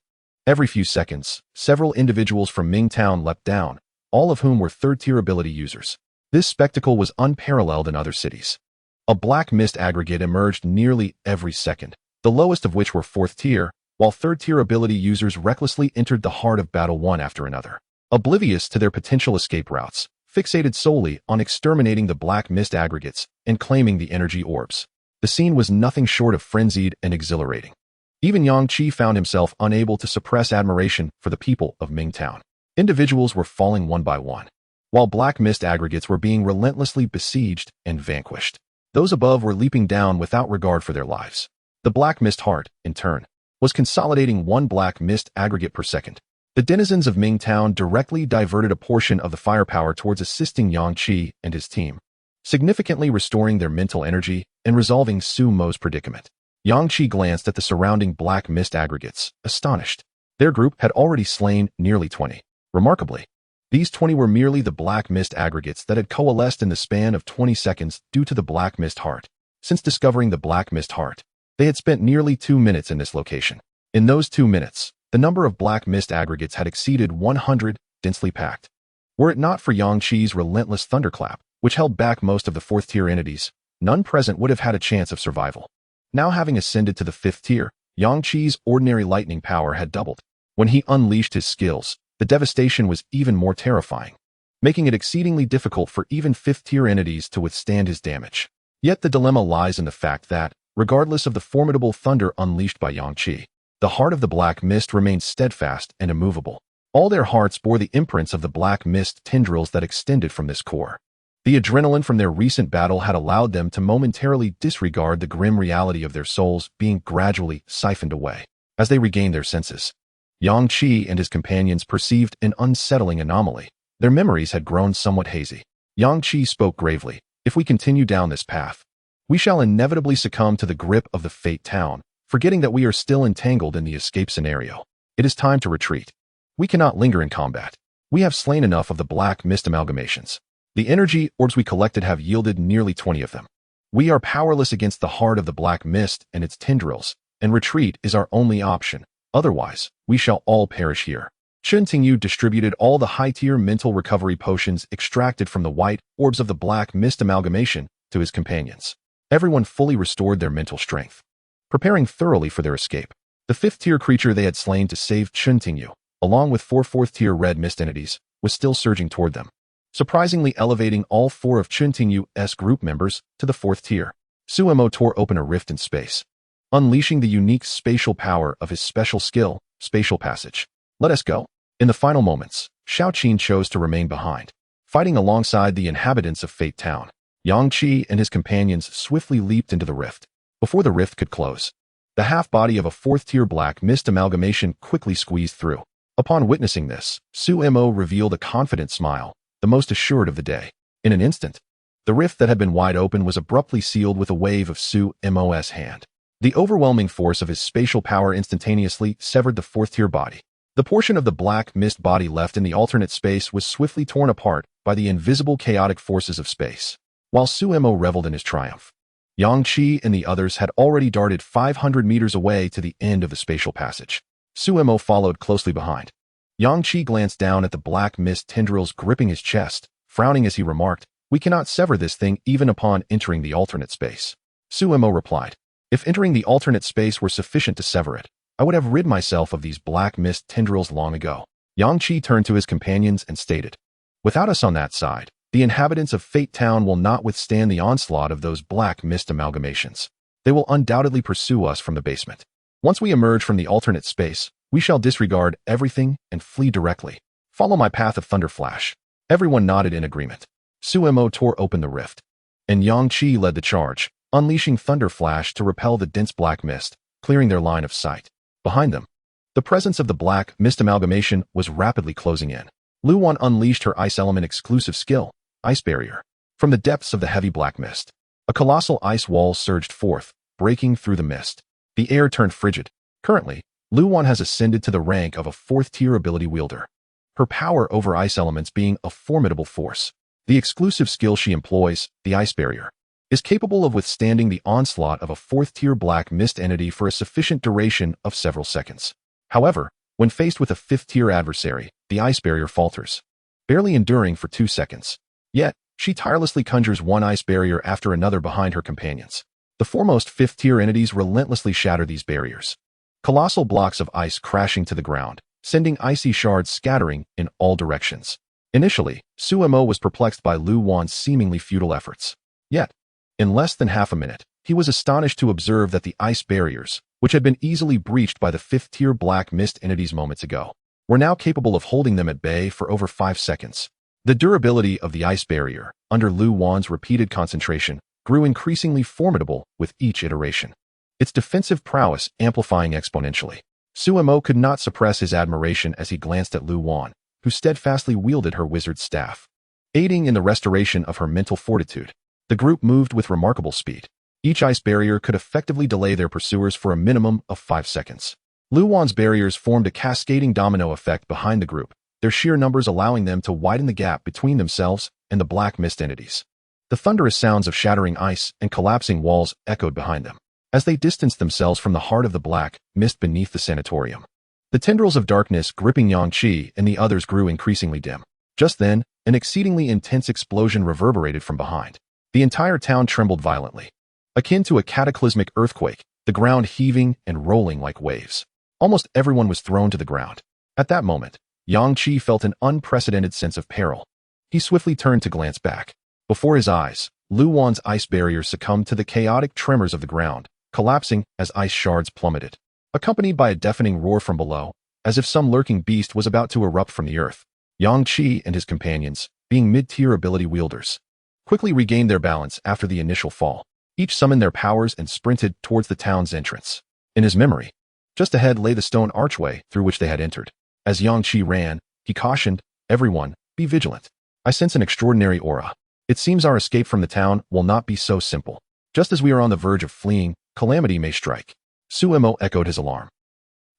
every few seconds, several individuals from Ming Town leapt down, all of whom were 3rd-tier ability users. This spectacle was unparalleled in other cities. A black mist aggregate emerged nearly every second, the lowest of which were 4th tier, while 3rd-tier ability users recklessly entered the heart of battle one after another. Oblivious to their potential escape routes, fixated solely on exterminating the black mist aggregates and claiming the energy orbs. The scene was nothing short of frenzied and exhilarating. Even Yang Qi found himself unable to suppress admiration for the people of Ming Town. Individuals were falling one by one, while black mist aggregates were being relentlessly besieged and vanquished. Those above were leaping down without regard for their lives. The black mist heart, in turn, was consolidating 1 black mist aggregate per second. The denizens of Ming Town directly diverted a portion of the firepower towards assisting Yang Qi and his team, significantly restoring their mental energy and resolving Su Mo's predicament. Yang Qi glanced at the surrounding black mist aggregates, astonished. Their group had already slain nearly 20. Remarkably, these 20 were merely the black mist aggregates that had coalesced in the span of 20 seconds due to the black mist heart. Since discovering the black mist heart, they had spent nearly 2 minutes in this location. In those 2 minutes, the number of black mist aggregates had exceeded 100, densely packed. Were it not for Yang Qi's relentless thunderclap, which held back most of the 4th-tier entities, none present would have had a chance of survival. Now having ascended to the 5th tier, Yang Qi's ordinary lightning power had doubled. When he unleashed his skills, the devastation was even more terrifying, making it exceedingly difficult for even 5th-tier entities to withstand his damage. Yet the dilemma lies in the fact that, regardless of the formidable thunder unleashed by Yang Qi, the heart of the black mist remained steadfast and immovable. All their hearts bore the imprints of the black mist tendrils that extended from this core. The adrenaline from their recent battle had allowed them to momentarily disregard the grim reality of their souls being gradually siphoned away. As they regained their senses, Yang Qi and his companions perceived an unsettling anomaly. Their memories had grown somewhat hazy. Yang Qi spoke gravely. If we continue down this path, we shall inevitably succumb to the grip of the Fate Town, forgetting that we are still entangled in the escape scenario. It is time to retreat. We cannot linger in combat. We have slain enough of the black mist amalgamations. The energy orbs we collected have yielded nearly 20 of them. We are powerless against the heart of the black mist and its tendrils, and retreat is our only option. Otherwise, we shall all perish here. Chen Tingyu distributed all the high-tier mental recovery potions extracted from the white orbs of the black mist amalgamation to his companions. Everyone fully restored their mental strength, preparing thoroughly for their escape. The 5th-tier creature they had slain to save Chen Tingyu, along with 4 4th-tier red mist entities, was still surging toward them, surprisingly elevating all 4 of Chen Tingyu's group members to the 4th tier. Su Mo tore open a rift in space, unleashing the unique spatial power of his special skill, Spatial Passage. Let us go. In the final moments, Xiao Qin chose to remain behind, fighting alongside the inhabitants of Fate Town. Yang Qi and his companions swiftly leaped into the rift. Before the rift could close, the half-body of a 4th-tier black mist amalgamation quickly squeezed through. Upon witnessing this, Su Mo revealed a confident smile, the most assured of the day. In an instant, the rift that had been wide open was abruptly sealed with a wave of Su Mo's hand. The overwhelming force of his spatial power instantaneously severed the 4th-tier body. The portion of the black mist body left in the alternate space was swiftly torn apart by the invisible chaotic forces of space. While Suemo reveled in his triumph, Yang Qi and the others had already darted 500 meters away to the end of the spatial passage. Suemo followed closely behind. Yang Qi glanced down at the black mist tendrils gripping his chest, frowning as he remarked, "We cannot sever this thing even upon entering the alternate space." Suemo replied, "If entering the alternate space were sufficient to sever it, I would have rid myself of these black mist tendrils long ago." Yang Qi turned to his companions and stated, "Without us on that side, the inhabitants of Fate Town will not withstand the onslaught of those black mist amalgamations. They will undoubtedly pursue us from the basement. Once we emerge from the alternate space, we shall disregard everything and flee directly. Follow my path of Thunder Flash." Everyone nodded in agreement. Suemo tore open the rift, and Yang Qi led the charge, unleashing Thunder Flash to repel the dense black mist, clearing their line of sight. Behind them, the presence of the black mist amalgamation was rapidly closing in. Lu Wan unleashed her ice element exclusive skill, Ice Barrier. From the depths of the heavy black mist, a colossal ice wall surged forth, breaking through the mist. The air turned frigid. Currently, Lu Wan has ascended to the rank of a 4th-tier ability wielder, her power over ice elements being a formidable force. The exclusive skill she employs, the Ice Barrier, is capable of withstanding the onslaught of a 4th-tier black mist entity for a sufficient duration of several seconds. However, when faced with a 5th-tier adversary, the Ice Barrier falters, barely enduring for 2 seconds. Yet, she tirelessly conjures one ice barrier after another behind her companions. The foremost 5th-tier entities relentlessly shatter these barriers, colossal blocks of ice crashing to the ground, sending icy shards scattering in all directions. Initially, Suemo was perplexed by Lu Wan's seemingly futile efforts. Yet, in less than half a minute, he was astonished to observe that the ice barriers, which had been easily breached by the 5th-tier black mist entities moments ago, were now capable of holding them at bay for over 5 seconds. The durability of the ice barrier, under Lu Wan's repeated concentration, grew increasingly formidable with each iteration, its defensive prowess amplifying exponentially. Suemo could not suppress his admiration as he glanced at Lu Wan, who steadfastly wielded her wizard's staff, aiding in the restoration of her mental fortitude. The group moved with remarkable speed. Each ice barrier could effectively delay their pursuers for a minimum of 5 seconds. Lu Wan's barriers formed a cascading domino effect behind the group, their sheer numbers allowing them to widen the gap between themselves and the black mist entities. The thunderous sounds of shattering ice and collapsing walls echoed behind them, as they distanced themselves from the heart of the black mist beneath the sanatorium. The tendrils of darkness gripping Yang Qi and the others grew increasingly dim. Just then, an exceedingly intense explosion reverberated from behind. The entire town trembled violently, akin to a cataclysmic earthquake, the ground heaving and rolling like waves. Almost everyone was thrown to the ground. At that moment, Yang Qi felt an unprecedented sense of peril. He swiftly turned to glance back. Before his eyes, Lu Wan's ice barrier succumbed to the chaotic tremors of the ground, collapsing as ice shards plummeted, accompanied by a deafening roar from below, as if some lurking beast was about to erupt from the earth. Yang Qi and his companions, being mid-tier ability wielders, quickly regained their balance after the initial fall. Each summoned their powers and sprinted towards the town's entrance. In his memory, just ahead lay the stone archway through which they had entered. As Yang Qi ran, he cautioned, "Everyone, be vigilant. I sense an extraordinary aura. It seems our escape from the town will not be so simple. Just as we are on the verge of fleeing, calamity may strike." Suemo echoed his alarm.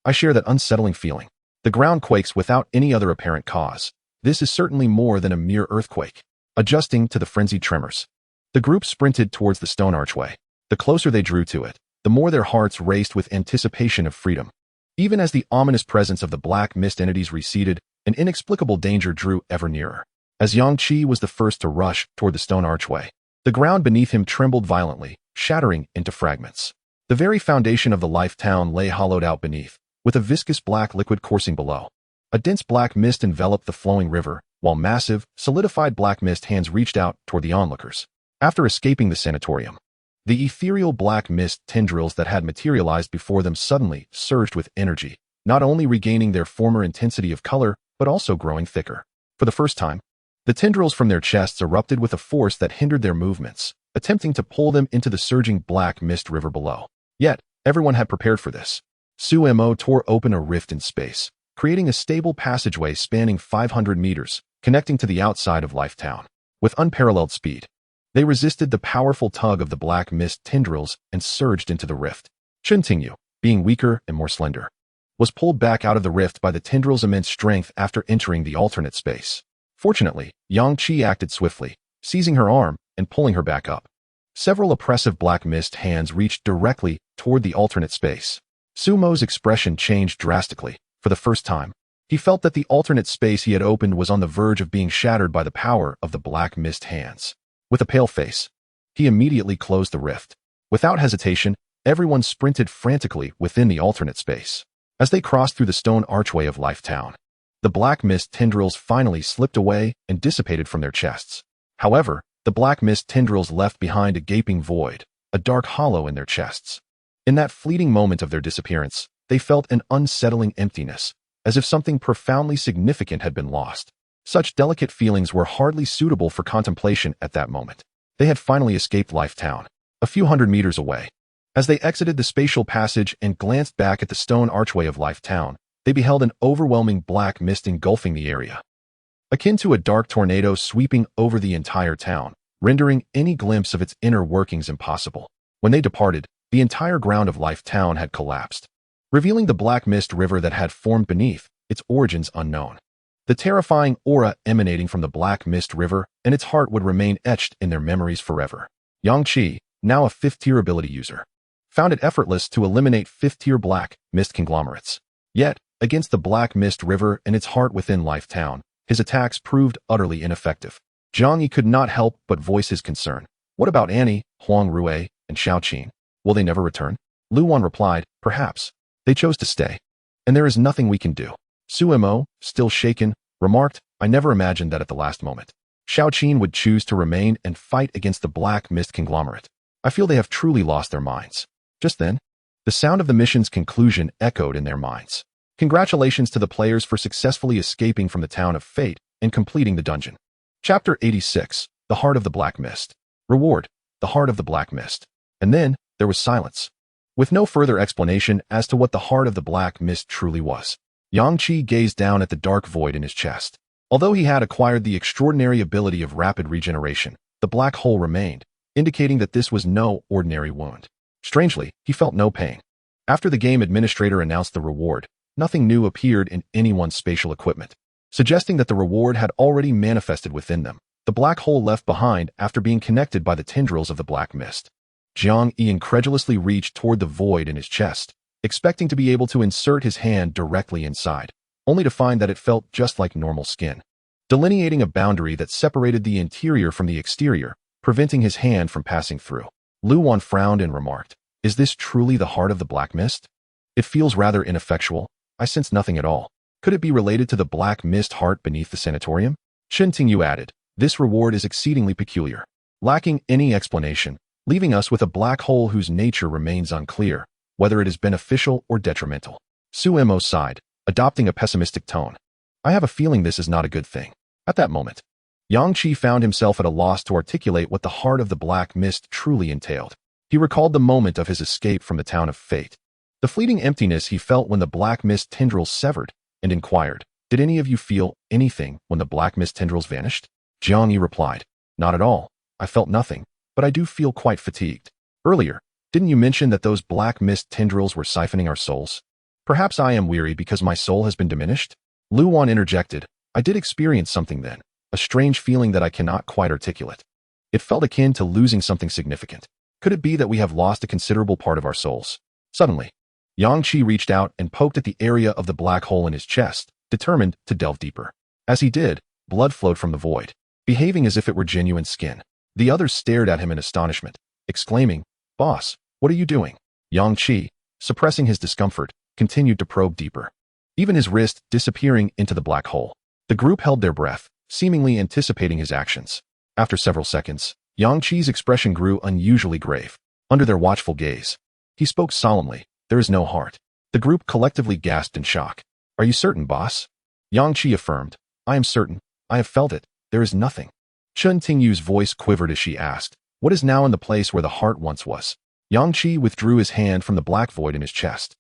"I share that unsettling feeling. The ground quakes without any other apparent cause. This is certainly more than a mere earthquake." Adjusting to the frenzied tremors, the group sprinted towards the stone archway. The closer they drew to it, the more their hearts raced with anticipation of freedom. Even as the ominous presence of the black mist entities receded, an inexplicable danger drew ever nearer. As Yang Qi was the first to rush toward the stone archway, the ground beneath him trembled violently, shattering into fragments. The very foundation of the life town lay hollowed out beneath, with a viscous black liquid coursing below. A dense black mist enveloped the flowing river, while massive, solidified black mist hands reached out toward the onlookers. After escaping the sanatorium, the ethereal black mist tendrils that had materialized before them suddenly surged with energy, not only regaining their former intensity of color, but also growing thicker. For the first time, the tendrils from their chests erupted with a force that hindered their movements, attempting to pull them into the surging black mist river below. Yet, everyone had prepared for this. Suemo tore open a rift in space, creating a stable passageway spanning 500 meters, connecting to the outside of Life Town. With unparalleled speed, they resisted the powerful tug of the black mist tendrils and surged into the rift. Shintingyu, being weaker and more slender, was pulled back out of the rift by the tendril's immense strength after entering the alternate space. Fortunately, Yang Qi acted swiftly, seizing her arm and pulling her back up. Several oppressive black mist hands reached directly toward the alternate space. Sumo's expression changed drastically. For the first time, he felt that the alternate space he had opened was on the verge of being shattered by the power of the black mist hands. With a pale face, he immediately closed the rift. Without hesitation, everyone sprinted frantically within the alternate space. As they crossed through the stone archway of Life Town, the black mist tendrils finally slipped away and dissipated from their chests. However, the black mist tendrils left behind a gaping void, a dark hollow in their chests. In that fleeting moment of their disappearance, they felt an unsettling emptiness, as if something profoundly significant had been lost. Such delicate feelings were hardly suitable for contemplation at that moment. They had finally escaped Life Town, a few hundred meters away. As they exited the spatial passage and glanced back at the stone archway of Life Town, they beheld an overwhelming black mist engulfing the area, akin to a dark tornado sweeping over the entire town, rendering any glimpse of its inner workings impossible. When they departed, the entire ground of Life Town had collapsed, revealing the black mist river that had formed beneath, its origins unknown. The terrifying aura emanating from the black mist river and its heart would remain etched in their memories forever. Yang Qi, now a 5th-tier ability user, found it effortless to eliminate 5th-tier black mist conglomerates. Yet, against the black mist river and its heart within Life Town, his attacks proved utterly ineffective. Zhang Yi could not help but voice his concern. What about Annie, Huang Rui, and Xiao Qin? Will they never return? Lu Wan replied, perhaps. They chose to stay. And there is nothing we can do. Su Mo, still shaken, remarked, I never imagined that at the last moment Xiao Qin would choose to remain and fight against the black mist conglomerate. I feel they have truly lost their minds. Just then, the sound of the mission's conclusion echoed in their minds. Congratulations to the players for successfully escaping from the Town of Fate and completing the dungeon. Chapter 86, The Heart of the Black Mist. Reward, The Heart of the Black Mist. And then, there was silence. With no further explanation as to what the Heart of the Black Mist truly was, Yang Qi gazed down at the dark void in his chest. Although he had acquired the extraordinary ability of rapid regeneration, the black hole remained, indicating that this was no ordinary wound. Strangely, he felt no pain. After the game administrator announced the reward, nothing new appeared in anyone's spatial equipment, suggesting that the reward had already manifested within them. The black hole left behind after being connected by the tendrils of the black mist. Zhang Yi incredulously reached toward the void in his chest, expecting to be able to insert his hand directly inside, only to find that it felt just like normal skin, delineating a boundary that separated the interior from the exterior, preventing his hand from passing through. Lu Wan frowned and remarked, is this truly the heart of the black mist? It feels rather ineffectual. I sense nothing at all. Could it be related to the black mist heart beneath the sanatorium? Chen Tingyu added, this reward is exceedingly peculiar, lacking any explanation, leaving us with a black hole whose nature remains unclear, whether it is beneficial or detrimental. Su Mo sighed, adopting a pessimistic tone. I have a feeling this is not a good thing. At that moment, Yang Qi found himself at a loss to articulate what the heart of the black mist truly entailed. He recalled the moment of his escape from the Town of Fate, the fleeting emptiness he felt when the black mist tendrils severed, and inquired, did any of you feel anything when the black mist tendrils vanished? Zhang Yi replied, not at all. I felt nothing, but I do feel quite fatigued. Earlier, didn't you mention that those black mist tendrils were siphoning our souls? Perhaps I am weary because my soul has been diminished? Lu Wan interjected, I did experience something then, a strange feeling that I cannot quite articulate. It felt akin to losing something significant. Could it be that we have lost a considerable part of our souls? Suddenly, Yang Qi reached out and poked at the area of the black hole in his chest, determined to delve deeper. As he did, blood flowed from the void, behaving as if it were genuine skin. The others stared at him in astonishment, exclaiming, Boss, what are you doing? Yang Qi, suppressing his discomfort, continued to probe deeper, even his wrist disappearing into the black hole. The group held their breath, seemingly anticipating his actions. After several seconds, Yang Qi's expression grew unusually grave. Under their watchful gaze, he spoke solemnly, there is no heart. The group collectively gasped in shock. Are you certain, boss? Yang Qi affirmed, I am certain. I have felt it. There is nothing. Chen Tingyu's voice quivered as she asked, what is now in the place where the heart once was? Yang Qi withdrew his hand from the black void in his chest,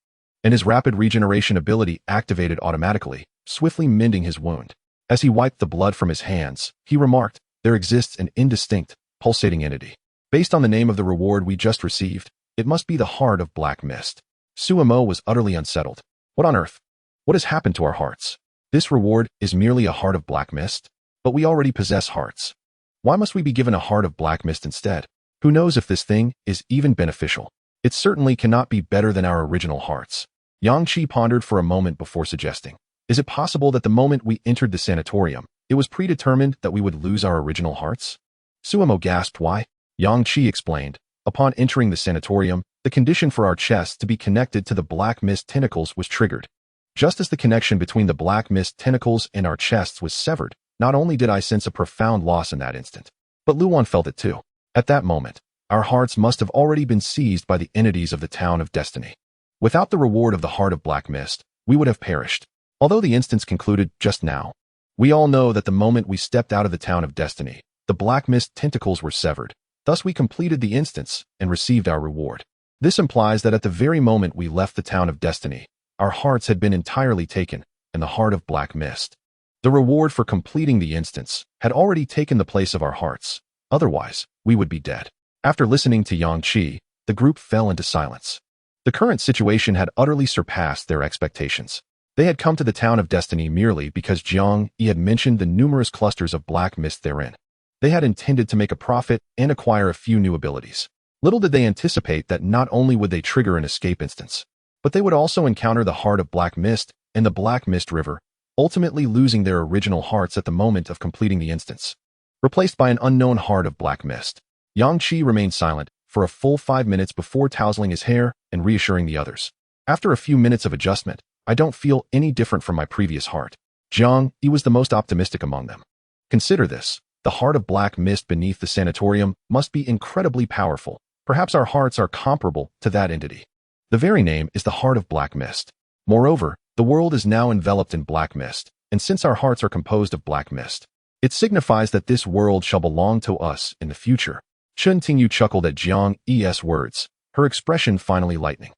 and his rapid regeneration ability activated automatically, swiftly mending his wound. As he wiped the blood from his hands, he remarked, there exists an indistinct, pulsating entity. Based on the name of the reward we just received, it must be the heart of Black Mist. Su Mo was utterly unsettled. What on earth? What has happened to our hearts? This reward is merely a heart of black mist, but we already possess hearts. Why must we be given a heart of black mist instead? Who knows if this thing is even beneficial? It certainly cannot be better than our original hearts. Yang Qi pondered for a moment before suggesting, is it possible that the moment we entered the sanatorium, it was predetermined that we would lose our original hearts? Suemo gasped. Why? Yang Qi explained, upon entering the sanatorium, the condition for our chests to be connected to the black mist tentacles was triggered. Just as the connection between the black mist tentacles and our chests was severed, not only did I sense a profound loss in that instant, but Luwan felt it too. At that moment, our hearts must have already been seized by the entities of the Town of Destiny. Without the reward of the Heart of Black Mist, we would have perished. Although the instance concluded just now, we all know that the moment we stepped out of the Town of Destiny, the black mist tentacles were severed. Thus we completed the instance and received our reward. This implies that at the very moment we left the Town of Destiny, our hearts had been entirely taken, and the Heart of Black Mist. The reward for completing the instance had already taken the place of our hearts. Otherwise, we would be dead. After listening to Yang Qi, the group fell into silence. The current situation had utterly surpassed their expectations. They had come to the Town of Destiny merely because Jiang Yi had mentioned the numerous clusters of black mist therein. They had intended to make a profit and acquire a few new abilities. Little did they anticipate that not only would they trigger an escape instance, but they would also encounter the Heart of Black Mist and the Black Mist River, ultimately losing their original hearts at the moment of completing the instance. Replaced by an unknown Heart of Black Mist, Yang Qi remained silent for a full 5 minutes before tousling his hair and reassuring the others. After a few minutes of adjustment, I don't feel any different from my previous heart. Jiang Yi was the most optimistic among them. Consider this. The Heart of Black Mist beneath the sanatorium must be incredibly powerful. Perhaps our hearts are comparable to that entity. The very name is the Heart of Black Mist. Moreover, the world is now enveloped in black mist, and since our hearts are composed of black mist, it signifies that this world shall belong to us in the future. Chen Tingyu chuckled at Jiang Yi's words, her expression finally lightening.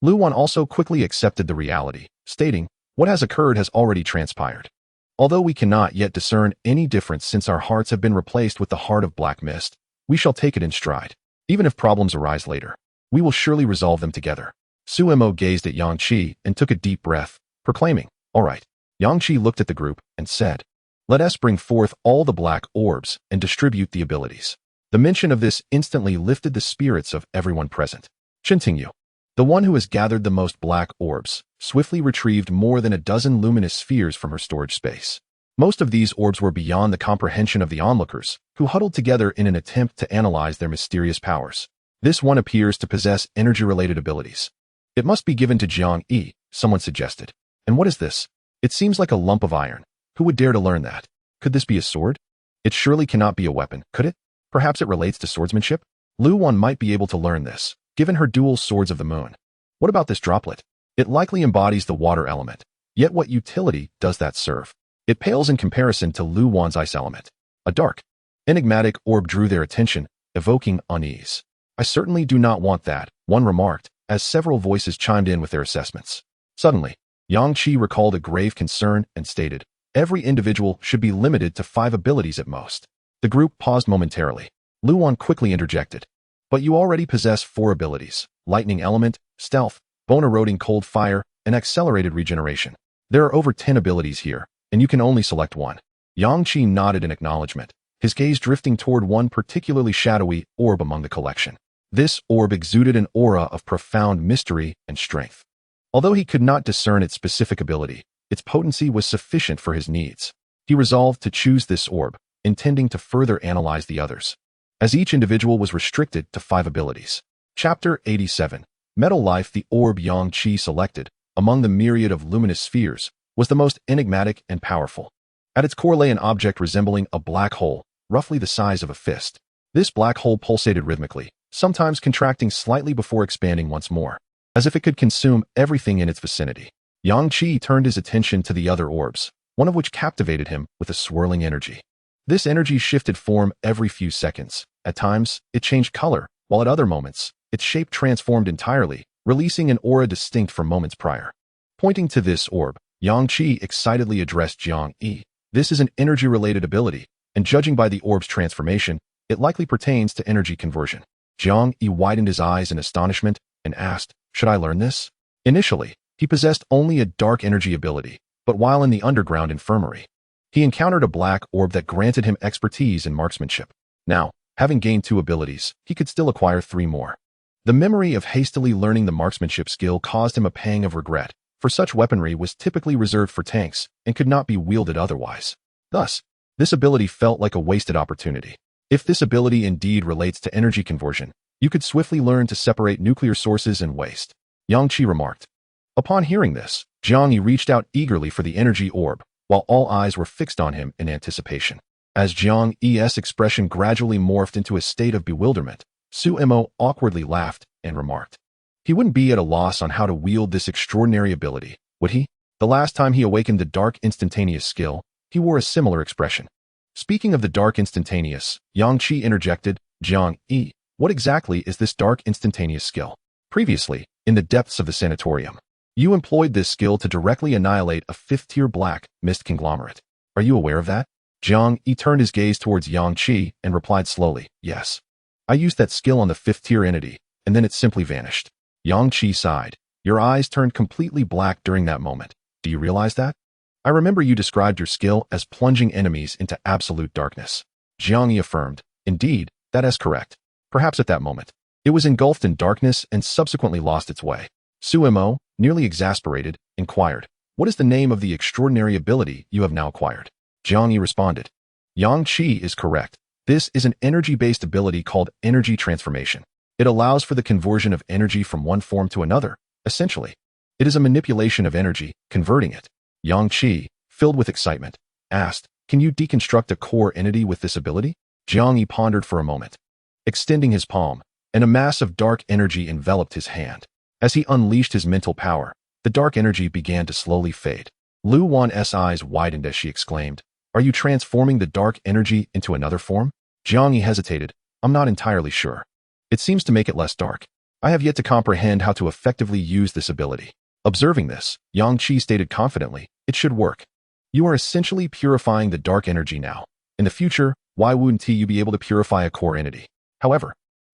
Luwan also quickly accepted the reality, stating, what has occurred has already transpired. Although we cannot yet discern any difference since our hearts have been replaced with the Heart of Black Mist, we shall take it in stride. Even if problems arise later, we will surely resolve them together. Suemo gazed at Yang Qi and took a deep breath, proclaiming, all right. Yang Qi looked at the group and said, let us bring forth all the black orbs and distribute the abilities. The mention of this instantly lifted the spirits of everyone present. Chen Tingyu, the one who has gathered the most black orbs, swiftly retrieved more than a dozen luminous spheres from her storage space. Most of these orbs were beyond the comprehension of the onlookers, who huddled together in an attempt to analyze their mysterious powers. This one appears to possess energy-related abilities. It must be given to Jiang Yi, someone suggested. And what is this? It seems like a lump of iron. Who would dare to learn that? Could this be a sword? It surely cannot be a weapon, could it? Perhaps it relates to swordsmanship? Luwan might be able to learn this, given her dual swords of the moon. What about this droplet? It likely embodies the water element. Yet what utility does that serve? It pales in comparison to Luwan's ice element. A dark, enigmatic orb drew their attention, evoking unease. I certainly do not want that, one remarked, as several voices chimed in with their assessments. Suddenly, Yang Qi recalled a grave concern and stated, every individual should be limited to 5 abilities at most. The group paused momentarily. Luwan quickly interjected. But you already possess 4 abilities: lightning element, stealth, bone-eroding cold fire, and accelerated regeneration. There are over 10 abilities here, and you can only select one. Yang Qi nodded in acknowledgement, his gaze drifting toward one particularly shadowy orb among the collection. This orb exuded an aura of profound mystery and strength. Although he could not discern its specific ability, its potency was sufficient for his needs. He resolved to choose this orb, intending to further analyze the others, as each individual was restricted to 5 abilities. Chapter 87. Metal Life. The orb Yang Qi selected, among the myriad of luminous spheres, was the most enigmatic and powerful. At its core lay an object resembling a black hole, roughly the size of a fist. This black hole pulsated rhythmically, sometimes contracting slightly before expanding once more, as if it could consume everything in its vicinity. Yang Qi turned his attention to the other orbs, one of which captivated him with a swirling energy. This energy shifted form every few seconds. At times, it changed color, while at other moments, its shape transformed entirely, releasing an aura distinct from moments prior. Pointing to this orb, Yang Qi excitedly addressed Jiang Yi. This is an energy-related ability, and judging by the orb's transformation, it likely pertains to energy conversion. Jiang Yi widened his eyes in astonishment and asked, should I learn this? Initially, He possessed only a dark energy ability, but while in the underground infirmary, he encountered a black orb that granted him expertise in marksmanship. Now, having gained 2 abilities, he could still acquire 3 more. The memory of hastily learning the marksmanship skill caused him a pang of regret, for such weaponry was typically reserved for tanks and could not be wielded otherwise. Thus, this ability felt like a wasted opportunity. If this ability indeed relates to energy conversion, you could swiftly learn to separate nuclear sources and waste, Yang Qi remarked. Upon hearing this, Jiang Yi reached out eagerly for the energy orb, while all eyes were fixed on him in anticipation. As Jiang Yi's expression gradually morphed into a state of bewilderment, Su Mo awkwardly laughed and remarked, "He wouldn't be at a loss on how to wield this extraordinary ability, would he? The last time he awakened the Dark Instantaneous skill, he wore a similar expression." Speaking of the Dark Instantaneous, Yang Qi interjected, "Jiang Yi, what exactly is this Dark Instantaneous skill? Previously, in the depths of the sanatorium, you employed this skill to directly annihilate a 5th-tier black mist conglomerate. Are you aware of that?" Jiang Yi turned his gaze towards Yang Qi and replied slowly, "Yes. I used that skill on the 5th-tier entity, and then it simply vanished." Yang Qi sighed. "Your eyes turned completely black during that moment. Do you realize that? I remember you described your skill as plunging enemies into absolute darkness." Jiang Yi affirmed, "Indeed, that is correct. Perhaps at that moment, it was engulfed in darkness and subsequently lost its way." Su Mo, nearly exasperated, inquired, "What is the name of the extraordinary ability you have now acquired?" Jiang Yi responded, "Yang Qi is correct. This is an energy-based ability called energy transformation. It allows for the conversion of energy from one form to another. Essentially, it is a manipulation of energy, converting it." Yang Qi, filled with excitement, asked, "Can you deconstruct a core entity with this ability?" Jiang Yi pondered for a moment, extending his palm, and a mass of dark energy enveloped his hand. As he unleashed his mental power, the dark energy began to slowly fade. Lu Wan's eyes widened as she exclaimed, "Are you transforming the dark energy into another form?" Jiang Yi hesitated. "I'm not entirely sure. It seems to make it less dark. I have yet to comprehend how to effectively use this ability." Observing this, Yang Qi stated confidently, "It should work. You are essentially purifying the dark energy now. In the future, why wouldn't you be able to purify a core entity? However,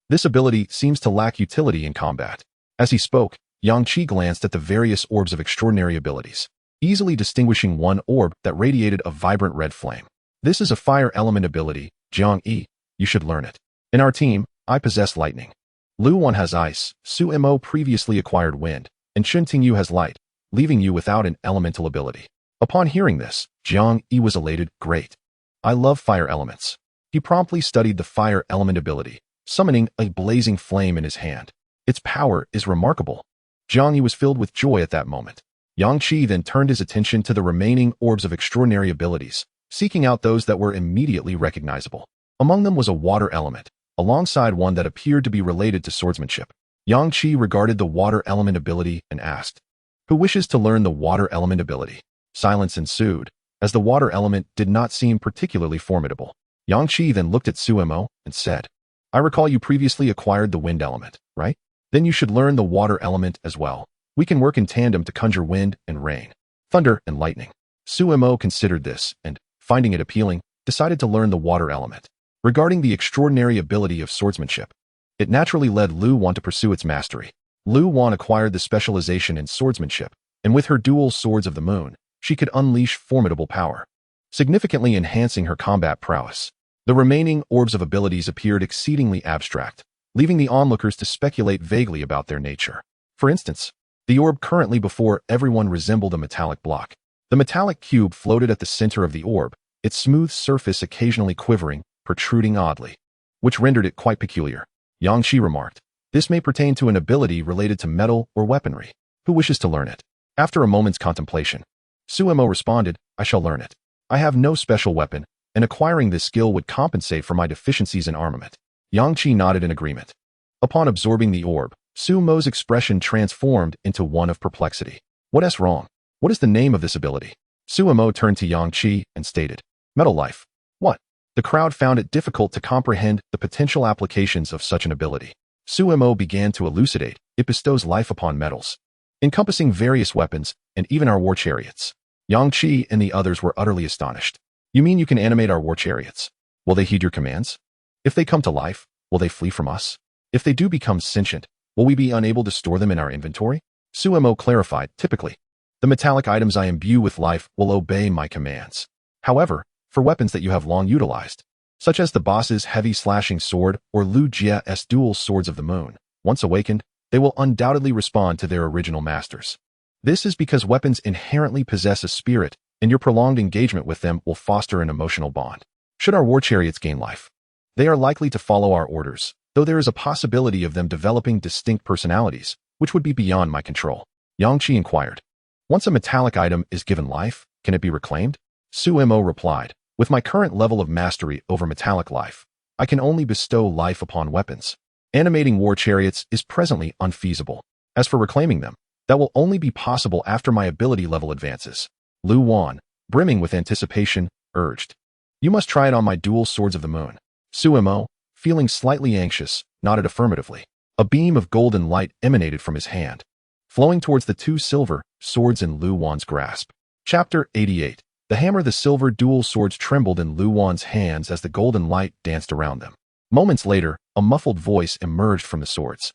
this ability seems to lack utility in combat." As he spoke, Yang Qi glanced at the various orbs of extraordinary abilities, easily distinguishing one orb that radiated a vibrant red flame. "This is a fire element ability, Jiang Yi. You should learn it. In our team, I possess lightning. Lu Wan has ice, Su Mo previously acquired wind, and Chun Tingyu has light, leaving you without an elemental ability." Upon hearing this, Jiang Yi was elated. "Great. I love fire elements." He promptly studied the fire element ability, summoning a blazing flame in his hand. "Its power is remarkable." Jiang Yi was filled with joy at that moment. Yang Qi then turned his attention to the remaining orbs of extraordinary abilities, seeking out those that were immediately recognizable. Among them was a water element, alongside one that appeared to be related to swordsmanship. Yang Qi regarded the water element ability and asked, "Who wishes to learn the water element ability?" Silence ensued, as the water element did not seem particularly formidable. Yang Qi then looked at Su Mo and said, "I recall you previously acquired the wind element, right? Then you should learn the water element as well. We can work in tandem to conjure wind and rain, thunder and lightning." Su Mo considered this and, finding it appealing, decided to learn the water element. Regarding the extraordinary ability of swordsmanship, it naturally led Lu Wan to pursue its mastery. Lu Wan acquired the specialization in swordsmanship, and with her dual swords of the moon, she could unleash formidable power, significantly enhancing her combat prowess. The remaining orbs of abilities appeared exceedingly abstract, leaving the onlookers to speculate vaguely about their nature. For instance, the orb currently before everyone resembled a metallic block. The metallic cube floated at the center of the orb, its smooth surface occasionally quivering, protruding oddly, which rendered it quite peculiar. Yang Qi remarked, "This may pertain to an ability related to metal or weaponry. Who wishes to learn it?" After a moment's contemplation, Su Mo responded, "I shall learn it. I have no special weapon, and acquiring this skill would compensate for my deficiencies in armament." Yang Qi nodded in agreement. Upon absorbing the orb, Su Mo's expression transformed into one of perplexity. "What is wrong? What is the name of this ability?" Su Mo turned to Yang Qi and stated, "Metal life." "What?" The crowd found it difficult to comprehend the potential applications of such an ability. Su Mo began to elucidate, "It bestows life upon metals, encompassing various weapons and even our war chariots." Yang Qi and the others were utterly astonished. "You mean you can animate our war chariots? Will they heed your commands? If they come to life, will they flee from us? If they do become sentient, will we be unable to store them in our inventory?" Suemo clarified, typically. The metallic items I imbue with life will obey my commands. However, for weapons that you have long utilized, such as the boss's heavy slashing sword or Lu Jia's dual swords of the moon, once awakened, they will undoubtedly respond to their original masters. This is because weapons inherently possess a spirit, and your prolonged engagement with them will foster an emotional bond. Should our war chariots gain life, they are likely to follow our orders, though there is a possibility of them developing distinct personalities, which would be beyond my control. Yang Qi inquired. Once a metallic item is given life, can it be reclaimed? Suemo replied, with my current level of mastery over metallic life, I can only bestow life upon weapons. Animating war chariots is presently unfeasible. As for reclaiming them, that will only be possible after my ability level advances. Lu Wan, brimming with anticipation, urged. You must try it on my dual swords of the moon. Suemo, feeling slightly anxious, nodded affirmatively. A beam of golden light emanated from his hand, flowing towards the two silver swords in Lu Wan's grasp. Chapter 88. The hammer, the silver dual swords trembled in Lu Wan's hands as the golden light danced around them. Moments later, a muffled voice emerged from the swords.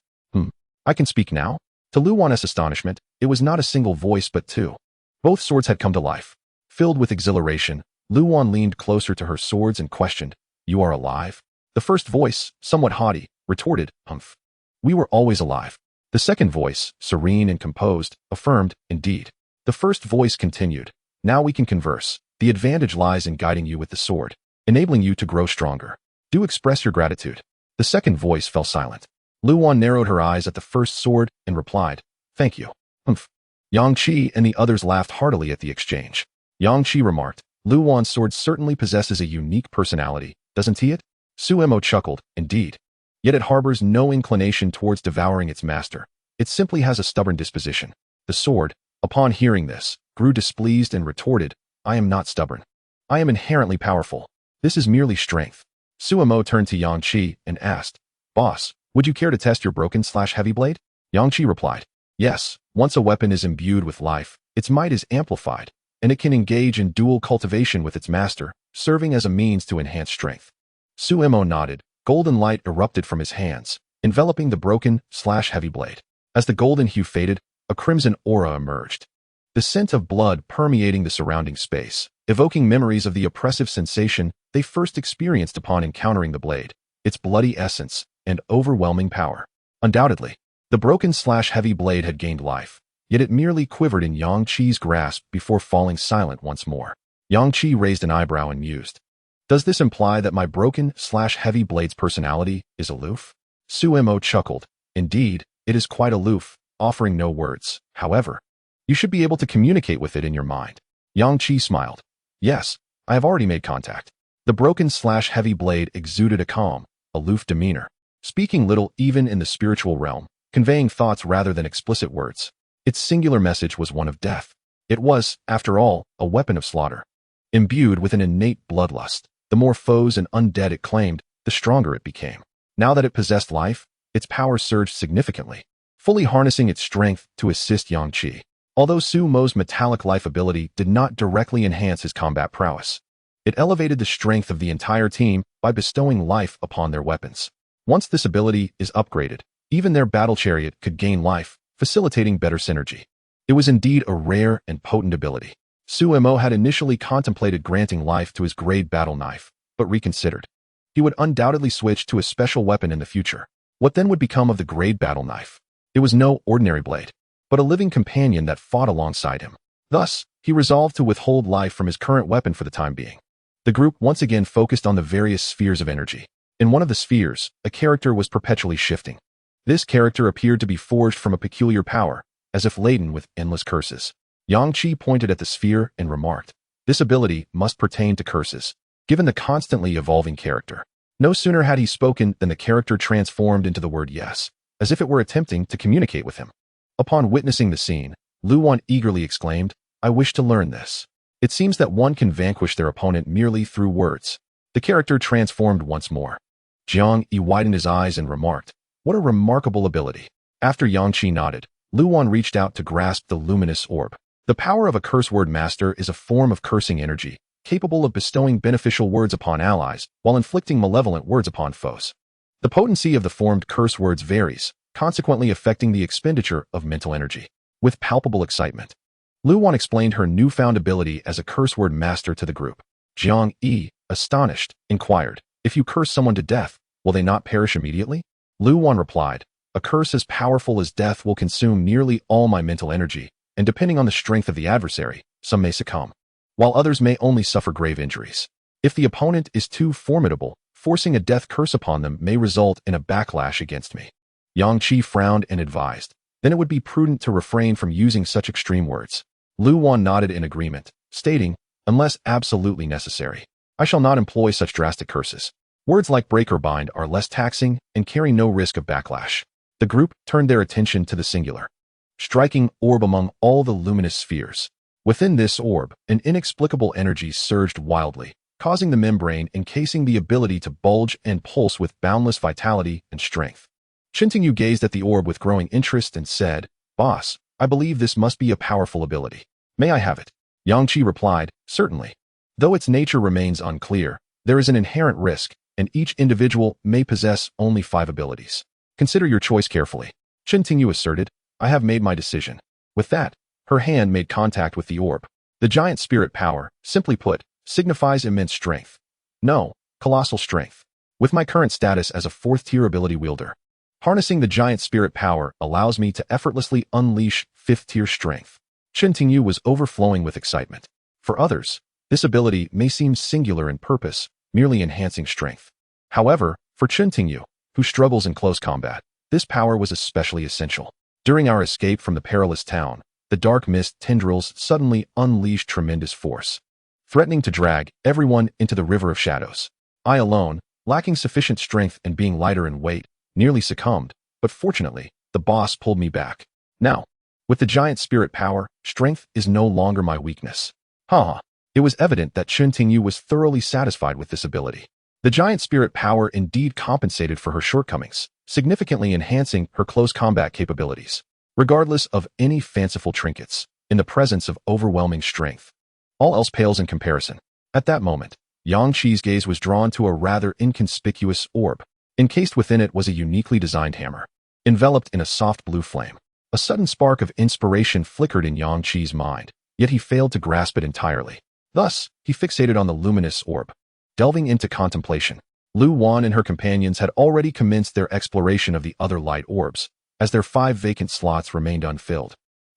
I can speak now? To Lu Wan's astonishment, it was not a single voice but two. Both swords had come to life. Filled with exhilaration, Lu Wan leaned closer to her swords and questioned, You are alive? The first voice, somewhat haughty, retorted, Humph. We were always alive. The second voice, serene and composed, affirmed, Indeed. The first voice continued, Now we can converse. The advantage lies in guiding you with the sword, enabling you to grow stronger. Do express your gratitude. The second voice fell silent. Lu Wan narrowed her eyes at the first sword and replied, Thank you. Humph. Yang Qi and the others laughed heartily at the exchange. Yang Qi remarked, Lu Wan's sword certainly possesses a unique personality, doesn't he? Suemo chuckled, Indeed. Yet it harbors no inclination towards devouring its master. It simply has a stubborn disposition. The sword, upon hearing this, grew displeased and retorted, I am not stubborn. I am inherently powerful. This is merely strength. Suemo turned to Yang Qi and asked, Boss, would you care to test your broken/heavy blade? Yang Qi replied, Yes, once a weapon is imbued with life, its might is amplified, and it can engage in dual cultivation with its master, serving as a means to enhance strength. Suemo nodded. Golden light erupted from his hands, enveloping the broken/heavy blade. As the golden hue faded, a crimson aura emerged. The scent of blood permeating the surrounding space, evoking memories of the oppressive sensation they first experienced upon encountering the blade, its bloody essence, and overwhelming power. Undoubtedly, the broken/heavy blade had gained life, yet it merely quivered in Yang Qi's grasp before falling silent once more. Yang Qi raised an eyebrow and mused. Does this imply that my broken/heavy blade's personality is aloof? Suemo chuckled. Indeed, it is quite aloof, offering no words. However, you should be able to communicate with it in your mind. Yang Qi smiled. Yes, I have already made contact. The broken/heavy blade exuded a calm, aloof demeanor, speaking little even in the spiritual realm, conveying thoughts rather than explicit words. Its singular message was one of death. It was, after all, a weapon of slaughter. Imbued with an innate bloodlust, the more foes and undead it claimed, the stronger it became. Now that it possessed life, its power surged significantly, fully harnessing its strength to assist Yang Qi. Although Suemo's metallic life ability did not directly enhance his combat prowess, it elevated the strength of the entire team by bestowing life upon their weapons. Once this ability is upgraded, even their battle chariot could gain life, facilitating better synergy. It was indeed a rare and potent ability. Suemo had initially contemplated granting life to his grade battle knife, but reconsidered. He would undoubtedly switch to a special weapon in the future. What then would become of the grade battle knife? It was no ordinary blade, but a living companion that fought alongside him. Thus, he resolved to withhold life from his current weapon for the time being. The group once again focused on the various spheres of energy. In one of the spheres, a character was perpetually shifting. This character appeared to be forged from a peculiar power, as if laden with endless curses. Yang Qi pointed at the sphere and remarked, This ability must pertain to curses, given the constantly evolving character. No sooner had he spoken than the character transformed into the word yes, as if it were attempting to communicate with him. Upon witnessing the scene, Lu Wan eagerly exclaimed, I wish to learn this. It seems that one can vanquish their opponent merely through words. The character transformed once more. Jiang Yi widened his eyes and remarked, What a remarkable ability. After Yang Qi nodded, Lu Wan reached out to grasp the luminous orb. The power of a curse word master is a form of cursing energy, capable of bestowing beneficial words upon allies while inflicting malevolent words upon foes. The potency of the formed curse words varies, consequently affecting the expenditure of mental energy. with palpable excitement. Lu Wan explained her newfound ability as a curse word master to the group. Jiang Yi, astonished, inquired, "If you curse someone to death, will they not perish immediately?" Lu Wan replied, "A curse as powerful as death will consume nearly all my mental energy, and depending on the strength of the adversary, some may succumb, while others may only suffer grave injuries. If the opponent is too formidable, forcing a death curse upon them may result in a backlash against me." Yang Qi frowned and advised, "Then it would be prudent to refrain from using such extreme words." Lu Wan nodded in agreement, stating, "Unless absolutely necessary, I shall not employ such drastic curses. Words like break or bind are less taxing and carry no risk of backlash." The group turned their attention to the singular, striking orb among all the luminous spheres. Within this orb, an inexplicable energy surged wildly, causing the membrane encasing the ability to bulge and pulse with boundless vitality and strength. Chen Tingyu gazed at the orb with growing interest and said, "Boss, I believe this must be a powerful ability. May I have it?" Yang Qi replied, "Certainly. Though its nature remains unclear, there is an inherent risk, and each individual may possess only 5 abilities. Consider your choice carefully." Chen Tingyu asserted, "I have made my decision." With that, her hand made contact with the orb. The giant spirit power, simply put, signifies immense strength. No, colossal strength. With my current status as a 4th-tier ability wielder, harnessing the giant spirit power allows me to effortlessly unleash 5th-tier strength. Chen Tingyu was overflowing with excitement. For others, this ability may seem singular in purpose, merely enhancing strength. However, for Chen Tingyu, who struggles in close combat, this power was especially essential. During our escape from the perilous town, the dark mist tendrils suddenly unleashed tremendous force, threatening to drag everyone into the river of shadows. I alone, lacking sufficient strength and being lighter in weight, nearly succumbed, but fortunately, the boss pulled me back. Now, with the giant spirit power, strength is no longer my weakness. It was evident that Chen Tingyu was thoroughly satisfied with this ability. The giant spirit power indeed compensated for her shortcomings, significantly enhancing her close combat capabilities. Regardless of any fanciful trinkets, in the presence of overwhelming strength, all else pales in comparison. At that moment, Yang Qi's gaze was drawn to a rather inconspicuous orb. Encased within it was a uniquely designed hammer, enveloped in a soft blue flame. A sudden spark of inspiration flickered in Yang Qi's mind, yet he failed to grasp it entirely. Thus, he fixated on the luminous orb. Delving into contemplation, Lu Wan and her companions had already commenced their exploration of the other light orbs, as their 5 vacant slots remained unfilled,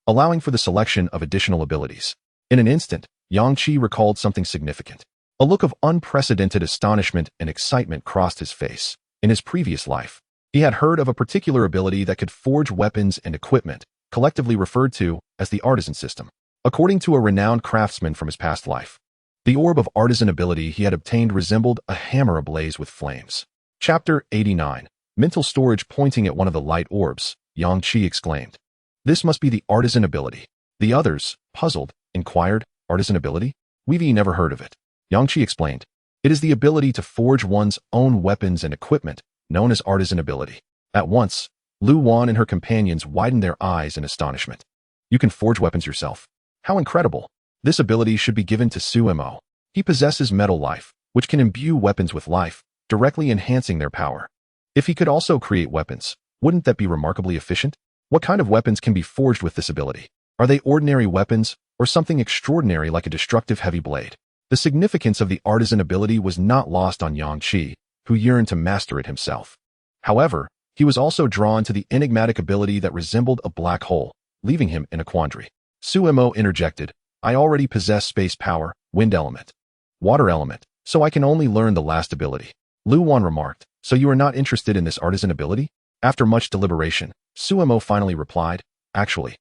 allowing for the selection of additional abilities. In an instant, Yang Qi recalled something significant. A look of unprecedented astonishment and excitement crossed his face. In his previous life, he had heard of a particular ability that could forge weapons and equipment, collectively referred to as the artisan system. According to a renowned craftsman from his past life, the orb of artisan ability he had obtained resembled a hammer ablaze with flames. Chapter 89. Mental storage. Pointing at one of the light orbs, Yang Qi exclaimed, "This must be the artisan ability." The others, puzzled, inquired, "Artisan ability? We've never heard of it." Yang Qi explained, "It is the ability to forge one's own weapons and equipment, known as artisan ability." At once, Lu Wan and her companions widened their eyes in astonishment. "You can forge weapons yourself? How incredible! This ability should be given to Su Mo. He possesses metal life, which can imbue weapons with life, directly enhancing their power. If he could also create weapons, wouldn't that be remarkably efficient? What kind of weapons can be forged with this ability? Are they ordinary weapons, or something extraordinary like a destructive heavy blade?" The significance of the artisan ability was not lost on Yang Qi, who yearned to master it himself. However, he was also drawn to the enigmatic ability that resembled a black hole, leaving him in a quandary. Su Mo interjected, "I already possess space power, wind element, water element, so I can only learn the last ability." Lu Wan remarked, "So you are not interested in this artisan ability?" After much deliberation, Su Mo finally replied, "Actually,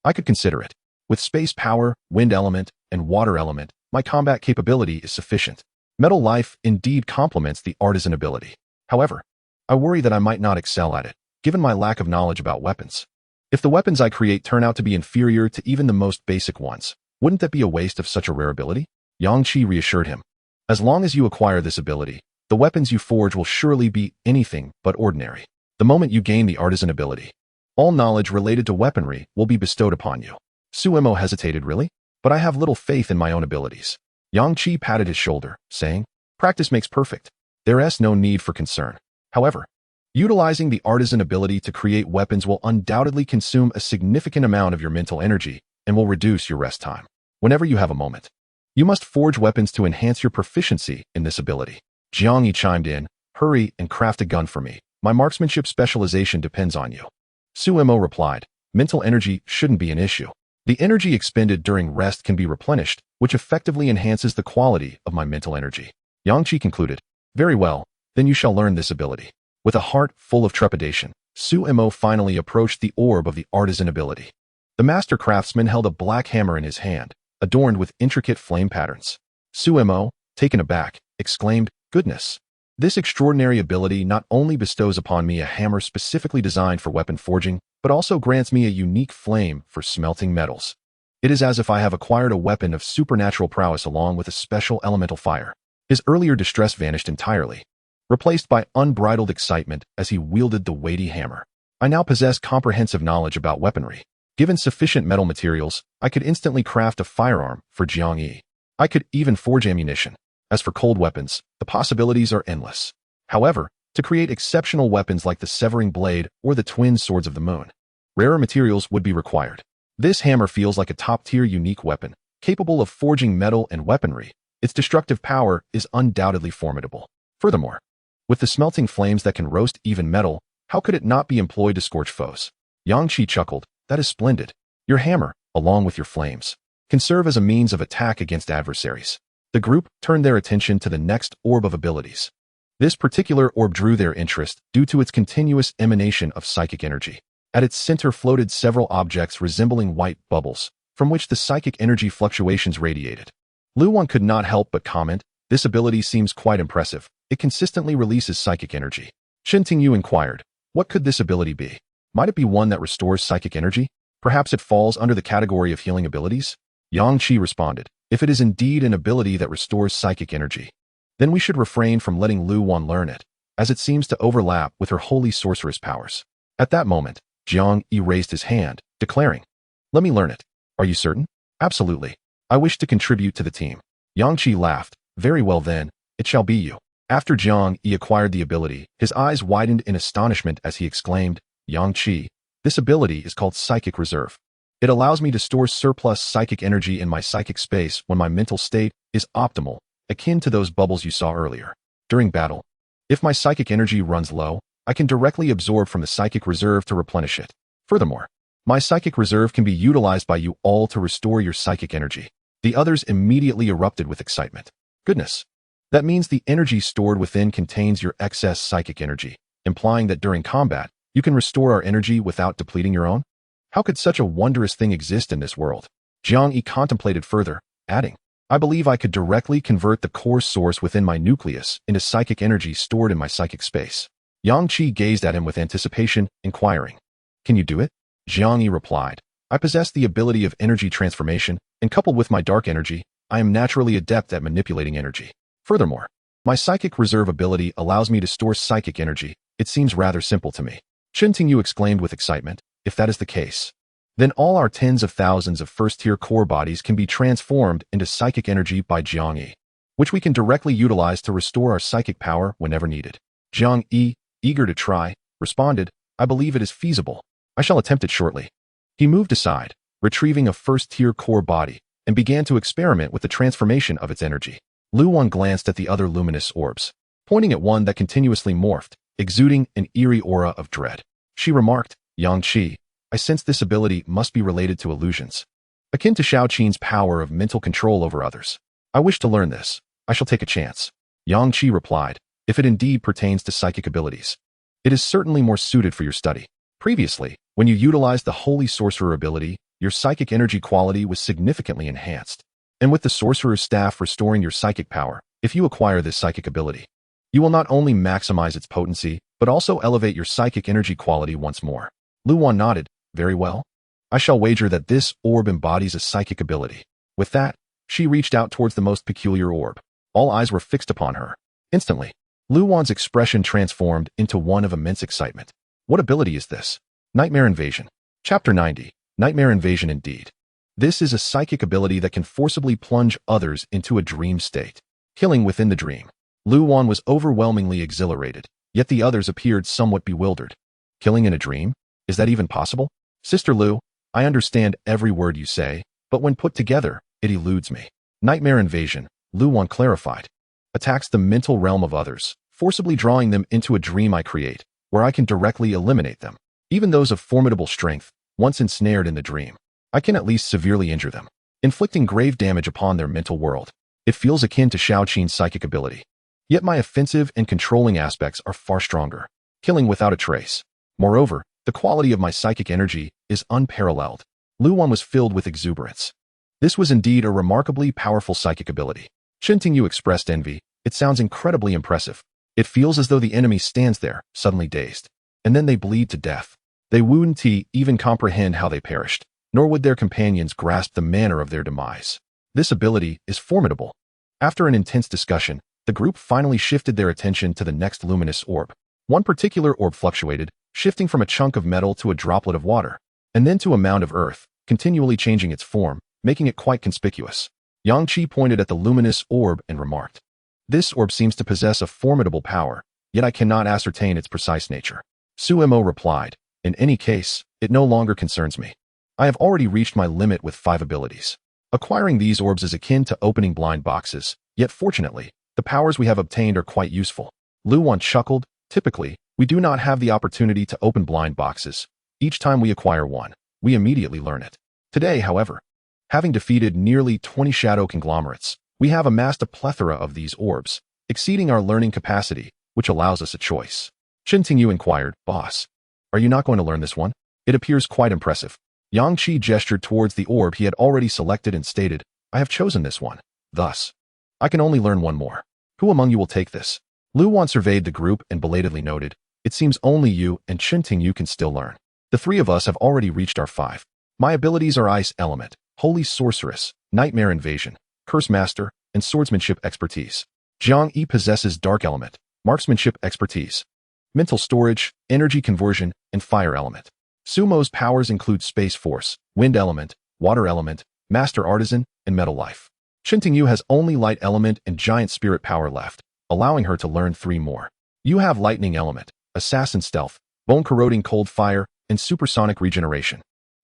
I could consider it. With space power, wind element, and water element, my combat capability is sufficient. Metal life indeed complements the artisan ability. However, I worry that I might not excel at it, given my lack of knowledge about weapons. If the weapons I create turn out to be inferior to even the most basic ones, wouldn't that be a waste of such a rare ability?" Yang Qi reassured him, "As long as you acquire this ability, the weapons you forge will surely be anything but ordinary. The moment you gain the artisan ability, all knowledge related to weaponry will be bestowed upon you." Su Mo hesitated. "Really? But I have little faith in my own abilities." Yang Qi patted his shoulder, saying, "Practice makes perfect. There is no need for concern. However, Utilizing the artisan ability to create weapons will undoubtedly consume a significant amount of your mental energy and will reduce your rest time. Whenever you have a moment, you must forge weapons to enhance your proficiency in this ability. Jiang Yi chimed in, hurry and craft a gun for me. My marksmanship specialization depends on you. Su Mo replied, mental energy shouldn't be an issue. The energy expended during rest can be replenished, which effectively enhances the quality of my mental energy. Yang Qi concluded, very well, then you shall learn this ability. With a heart full of trepidation, Su Mo finally approached the orb of the artisan ability. The master craftsman held a black hammer in his hand, adorned with intricate flame patterns. Su Mo, taken aback, exclaimed, goodness! This extraordinary ability not only bestows upon me a hammer specifically designed for weapon forging, but also grants me a unique flame for smelting metals. It is as if I have acquired a weapon of supernatural prowess along with a special elemental fire. His earlier distress vanished entirely, replaced by unbridled excitement as he wielded the weighty hammer. I now possess comprehensive knowledge about weaponry. Given sufficient metal materials, I could instantly craft a firearm for Jiang Yi. I could even forge ammunition. As for cold weapons, the possibilities are endless. However, to create exceptional weapons like the Severing Blade or the Twin Swords of the Moon, rarer materials would be required. This hammer feels like a top-tier unique weapon, capable of forging metal and weaponry. Its destructive power is undoubtedly formidable. Furthermore, with the smelting flames that can roast even metal, how could it not be employed to scorch foes? Yang Qi chuckled, that is splendid. Your hammer, along with your flames, can serve as a means of attack against adversaries. The group turned their attention to the next orb of abilities. This particular orb drew their interest due to its continuous emanation of psychic energy. At its center floated several objects resembling white bubbles, from which the psychic energy fluctuations radiated. Lu Wan could not help but comment, this ability seems quite impressive. It consistently releases psychic energy. Shen Tingyu inquired, what could this ability be? Might it be one that restores psychic energy? Perhaps it falls under the category of healing abilities? Yang Qi responded, if it is indeed an ability that restores psychic energy, then we should refrain from letting Lu Wan learn it, as it seems to overlap with her holy sorceress powers. At that moment, Jiang Yi raised his hand, declaring, let me learn it. Are you certain? Absolutely. I wish to contribute to the team. Yang Qi laughed, very well then, it shall be you. After Jiang Yi acquired the ability, his eyes widened in astonishment as he exclaimed, Yang Qi, this ability is called Psychic Reserve. It allows me to store surplus psychic energy in my psychic space when my mental state is optimal, akin to those bubbles you saw earlier. During battle, if my psychic energy runs low, I can directly absorb from the Psychic Reserve to replenish it. Furthermore, my Psychic Reserve can be utilized by you all to restore your psychic energy. The others immediately erupted with excitement. Goodness! That means the energy stored within contains your excess psychic energy, implying that during combat, you can restore our energy without depleting your own? How could such a wondrous thing exist in this world? Jiang Yi contemplated further, adding, I believe I could directly convert the core source within my nucleus into psychic energy stored in my psychic space. Yang Qi gazed at him with anticipation, inquiring, can you do it? Jiang Yi replied, I possess the ability of energy transformation, and coupled with my dark energy, I am naturally adept at manipulating energy. Furthermore, my Psychic Reserve ability allows me to store psychic energy. It seems rather simple to me. Shen Tingyu exclaimed with excitement, if that is the case, then all our tens of thousands of first-tier core bodies can be transformed into psychic energy by Jiang Yi, which we can directly utilize to restore our psychic power whenever needed. Jiang Yi, eager to try, responded, I believe it is feasible. I shall attempt it shortly. He moved aside, retrieving a first-tier core body, and began to experiment with the transformation of its energy. Lu Wan glanced at the other luminous orbs, pointing at one that continuously morphed, exuding an eerie aura of dread. She remarked, Yang Qi, I sense this ability must be related to illusions, akin to Shao Qin's power of mental control over others. I wish to learn this. I shall take a chance. Yang Qi replied, if it indeed pertains to psychic abilities, it is certainly more suited for your study. Previously, when you utilized the Holy Sorcerer ability, your psychic energy quality was significantly enhanced. And with the Sorcerer's Staff restoring your psychic power, if you acquire this psychic ability, you will not only maximize its potency, but also elevate your psychic energy quality once more. Lu Wan nodded, very well. I shall wager that this orb embodies a psychic ability. With that, she reached out towards the most peculiar orb. All eyes were fixed upon her. Instantly, Lu Wan's expression transformed into one of immense excitement. What ability is this? Nightmare Invasion. Chapter 90. Nightmare Invasion indeed. This is a psychic ability that can forcibly plunge others into a dream state, killing within the dream. Lu Wan was overwhelmingly exhilarated. yet the others appeared somewhat bewildered. Killing in a dream? Is that even possible? Sister Lu, I understand every word you say, but when put together, it eludes me. Nightmare invasion, Lu Wan clarified, attacks the mental realm of others, forcibly drawing them into a dream I create, where I can directly eliminate them. Even those of formidable strength, once ensnared in the dream, I can at least severely injure them, inflicting grave damage upon their mental world. It feels akin to Shaoqin's psychic ability. Yet my offensive and controlling aspects are far stronger, killing without a trace. Moreover, the quality of my psychic energy is unparalleled. Lu Wan was filled with exuberance. This was indeed a remarkably powerful psychic ability. Chen Tingyu expressed envy. It sounds incredibly impressive. It feels as though the enemy stands there, suddenly dazed, and then they bleed to death. They wouldn't even comprehend how they perished, nor would their companions grasp the manner of their demise. This ability is formidable. After an intense discussion, the group finally shifted their attention to the next luminous orb. One particular orb fluctuated, shifting from a chunk of metal to a droplet of water, and then to a mound of earth, continually changing its form, making it quite conspicuous. Yang Qi pointed at the luminous orb and remarked, "This orb seems to possess a formidable power, yet I cannot ascertain its precise nature." Su Mo replied, "In any case, it no longer concerns me. I have already reached my limit with 5 abilities. Acquiring these orbs is akin to opening blind boxes, yet fortunately, the powers we have obtained are quite useful." Lu Wan chuckled. "Typically, we do not have the opportunity to open blind boxes. Each time we acquire one, we immediately learn it. Today, however, having defeated nearly 20 shadow conglomerates, we have amassed a plethora of these orbs, exceeding our learning capacity, which allows us a choice." Chen Tingyu inquired, "Boss, are you not going to learn this one? It appears quite impressive." Yang Qi gestured towards the orb he had already selected and stated, "I have chosen this one. Thus, I can only learn one more. Who among you will take this?" Lu Wan surveyed the group and belatedly noted, "It seems only you and Chen Tingyu can still learn. The 3 of us have already reached our 5. My abilities are Ice Element, Holy Sorceress, Nightmare Invasion, Curse Master, and Swordsmanship Expertise. Jiang Yi possesses Dark Element, Marksmanship Expertise, Mental Storage, Energy Conversion, and Fire Element. Sumo's powers include Space Force, Wind Element, Water Element, Master Artisan, and Metal Life. Chen Tingyu has only Light Element and Giant Spirit power left, allowing her to learn 3 more. You have Lightning Element, Assassin Stealth, Bone Corroding Cold Fire, and Supersonic Regeneration,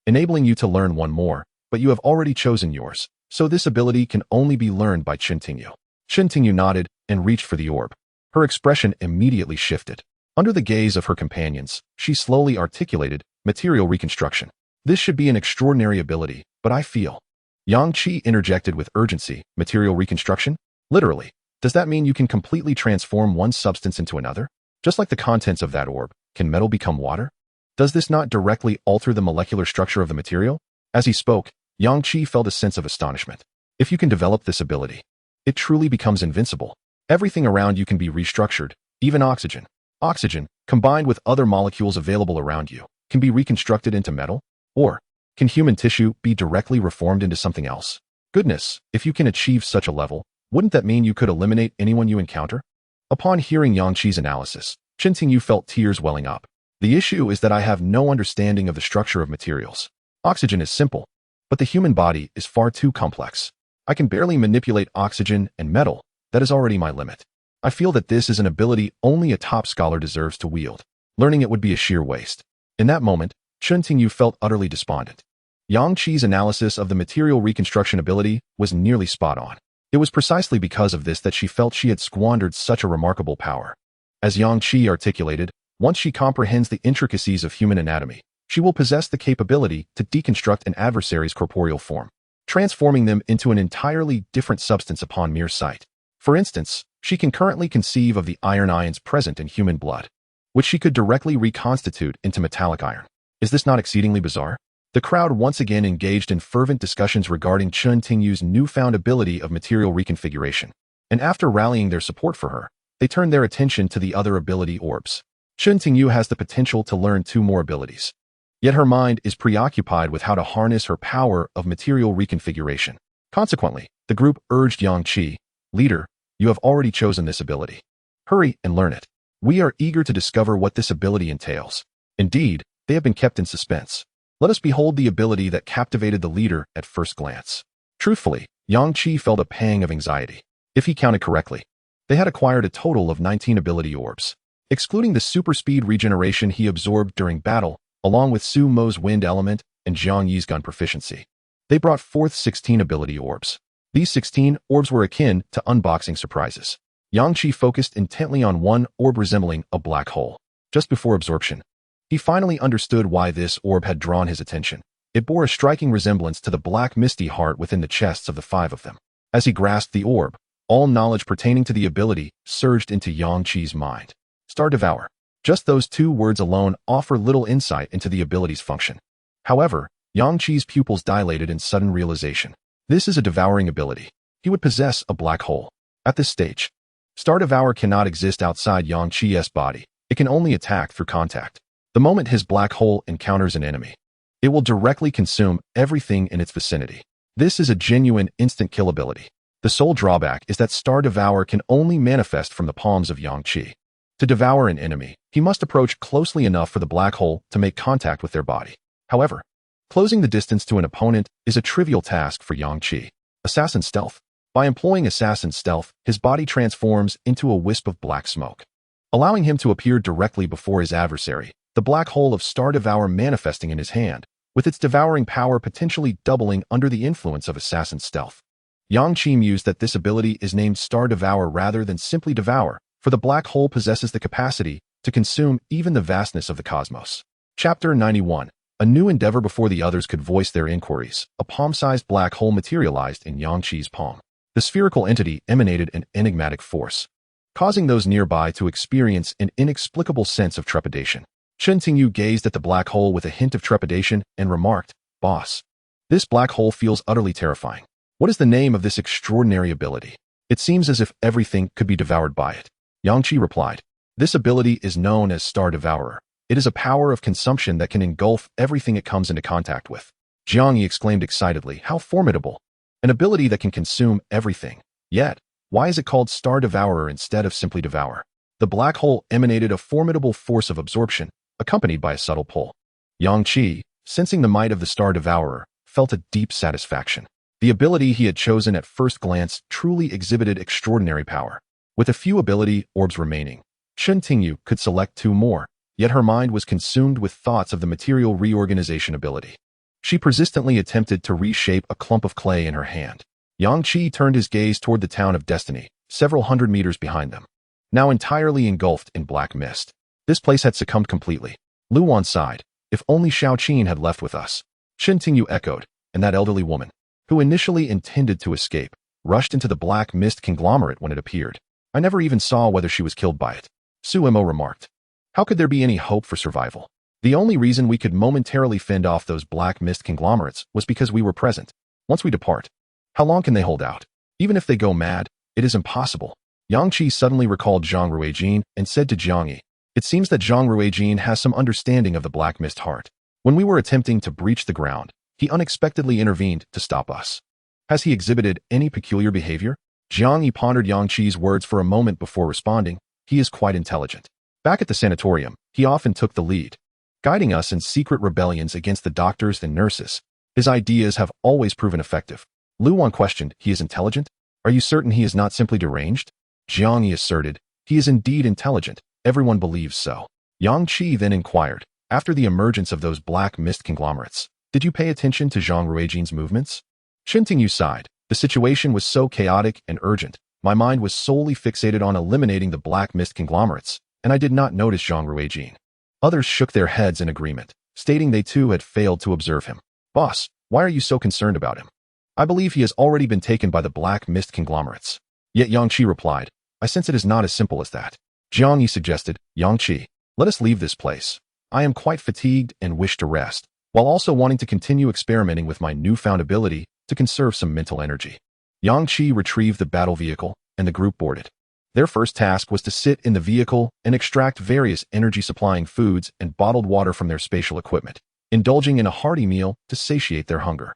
enabling you to learn 1 more, but you have already chosen yours, so this ability can only be learned by Chen Tingyu. Chen Tingyu nodded and reached for the orb. Her expression immediately shifted. Under the gaze of her companions, she slowly articulated, "Material reconstruction. This should be an extraordinary ability, but I feel..." Yang Qi interjected with urgency, "Material reconstruction? Literally, does that mean you can completely transform one substance into another? Just like the contents of that orb, can metal become water? Does this not directly alter the molecular structure of the material?" As he spoke, Yang Qi felt a sense of astonishment. If you can develop this ability, it truly becomes invincible. Everything around you can be restructured, even oxygen. Oxygen, combined with other molecules available around you, can be reconstructed into metal? Or, can human tissue be directly reformed into something else? Goodness, if you can achieve such a level, wouldn't that mean you could eliminate anyone you encounter? Upon hearing Yang Qi's analysis, Chen Tingyu felt tears welling up. The issue is that I have no understanding of the structure of materials. Oxygen is simple, but the human body is far too complex. I can barely manipulate oxygen and metal. That is already my limit. I feel that this is an ability only a top scholar deserves to wield. Learning it would be a sheer waste. In that moment, Chen Tingyu felt utterly despondent. Yang Qi's analysis of the material reconstruction ability was nearly spot on. It was precisely because of this that she felt she had squandered such a remarkable power. As Yang Qi articulated, once she comprehends the intricacies of human anatomy, she will possess the capability to deconstruct an adversary's corporeal form, transforming them into an entirely different substance upon mere sight. For instance, she can currently conceive of the iron ions present in human blood, which she could directly reconstitute into metallic iron. Is this not exceedingly bizarre? The crowd once again engaged in fervent discussions regarding Chen Tingyu's newfound ability of material reconfiguration, and after rallying their support for her, they turned their attention to the other ability orbs. Chen Tingyu has the potential to learn 2 more abilities, yet her mind is preoccupied with how to harness her power of material reconfiguration. Consequently, the group urged Yang Qi, "Leader, you have already chosen this ability. Hurry and learn it. We are eager to discover what this ability entails." Indeed, they have been kept in suspense. Let us behold the ability that captivated the leader at first glance. Truthfully, Yang Qi felt a pang of anxiety. If he counted correctly, they had acquired a total of 19 ability orbs. excluding the super speed regeneration he absorbed during battle, along with Su Mo's wind element and Jiang Yi's gun proficiency. They brought forth 16 ability orbs. These 16 orbs were akin to unboxing surprises. Yang Qi focused intently on one orb resembling a black hole. Just before absorption, he finally understood why this orb had drawn his attention. It bore a striking resemblance to the black misty heart within the chests of the 5 of them. As he grasped the orb, all knowledge pertaining to the ability surged into Yang Qi's mind. Star Devour. Just those 2 words alone offer little insight into the ability's function. However, Yang Qi's pupils dilated in sudden realization. This is a devouring ability. He would possess a black hole. At this stage, Star Devour cannot exist outside Yang Qi's body. It can only attack through contact. The moment his black hole encounters an enemy, it will directly consume everything in its vicinity. This is a genuine instant kill ability. The sole drawback is that Star Devour can only manifest from the palms of Yang Qi. To devour an enemy, he must approach closely enough for the black hole to make contact with their body. However, closing the distance to an opponent is a trivial task for Yang Qi. Assassin Stealth. By employing Assassin Stealth, his body transforms into a wisp of black smoke, allowing him to appear directly before his adversary, the black hole of Star Devour manifesting in his hand, with its devouring power potentially doubling under the influence of Assassin Stealth. Yang Qi mused that this ability is named Star Devour rather than simply Devour, for the black hole possesses the capacity to consume even the vastness of the cosmos. Chapter 91. A new endeavor before the others could voice their inquiries. A palm-sized black hole materialized in Yang Qi's palm. The spherical entity emanated an enigmatic force, causing those nearby to experience an inexplicable sense of trepidation. Chen Tingyu gazed at the black hole with a hint of trepidation and remarked, "Boss, this black hole feels utterly terrifying. What is the name of this extraordinary ability? It seems as if everything could be devoured by it." Yang Qi replied, "This ability is known as Star Devourer. It is a power of consumption that can engulf everything it comes into contact with." Jiang Yi exclaimed excitedly, "How formidable! An ability that can consume everything. Yet, why is it called Star Devourer instead of simply Devour?" The black hole emanated a formidable force of absorption, accompanied by a subtle pull. Yang Qi, sensing the might of the Star Devourer, felt a deep satisfaction. The ability he had chosen at first glance truly exhibited extraordinary power. With a few ability orbs remaining, Chen Tingyu could select 2 more, yet her mind was consumed with thoughts of the material reorganization ability. She persistently attempted to reshape a clump of clay in her hand. Yang Qi turned his gaze toward the town of Destiny, several hundred meters behind them, now entirely engulfed in black mist. This place had succumbed completely. Lu Wan sighed. "If only Shao Qin had left with us." Chen Tingyu echoed, and that elderly woman, who initially intended to escape, rushed into the black mist conglomerate when it appeared. "I never even saw whether she was killed by it," Su Mo remarked. "How could there be any hope for survival? The only reason we could momentarily fend off those black mist conglomerates was because we were present. Once we depart, how long can they hold out? Even if they go mad, it is impossible." Yang Qi suddenly recalled Zhang Ruijin and said to Jiang Yi, "It seems that Zhang Ruijin has some understanding of the black mist heart. When we were attempting to breach the ground, he unexpectedly intervened to stop us. Has he exhibited any peculiar behavior?" Jiang Yi pondered Yang Qi's words for a moment before responding. "He is quite intelligent. Back at the sanatorium, he often took the lead, guiding us in secret rebellions against the doctors and nurses. His ideas have always proven effective." Lu Wan questioned, "He is intelligent? Are you certain he is not simply deranged?" Jiang Yi asserted, "He is indeed intelligent. Everyone believes so." Yang Qi then inquired, "After the emergence of those black mist conglomerates, did you pay attention to Zhang Ruijin's movements?" Chen Tingyu sighed. "The situation was so chaotic and urgent. My mind was solely fixated on eliminating the black mist conglomerates, and I did not notice Zhang Ruijin." Others shook their heads in agreement, stating they too had failed to observe him. "Boss, why are you so concerned about him? I believe he has already been taken by the black mist conglomerates." Yet Yang Qi replied, "I sense it is not as simple as that." Jiang Yi suggested, "Yang Qi, let us leave this place. I am quite fatigued and wish to rest, while also wanting to continue experimenting with my newfound ability to conserve some mental energy." Yang Qi retrieved the battle vehicle, and the group boarded. Their first task was to sit in the vehicle and extract various energy-supplying foods and bottled water from their spatial equipment, indulging in a hearty meal to satiate their hunger.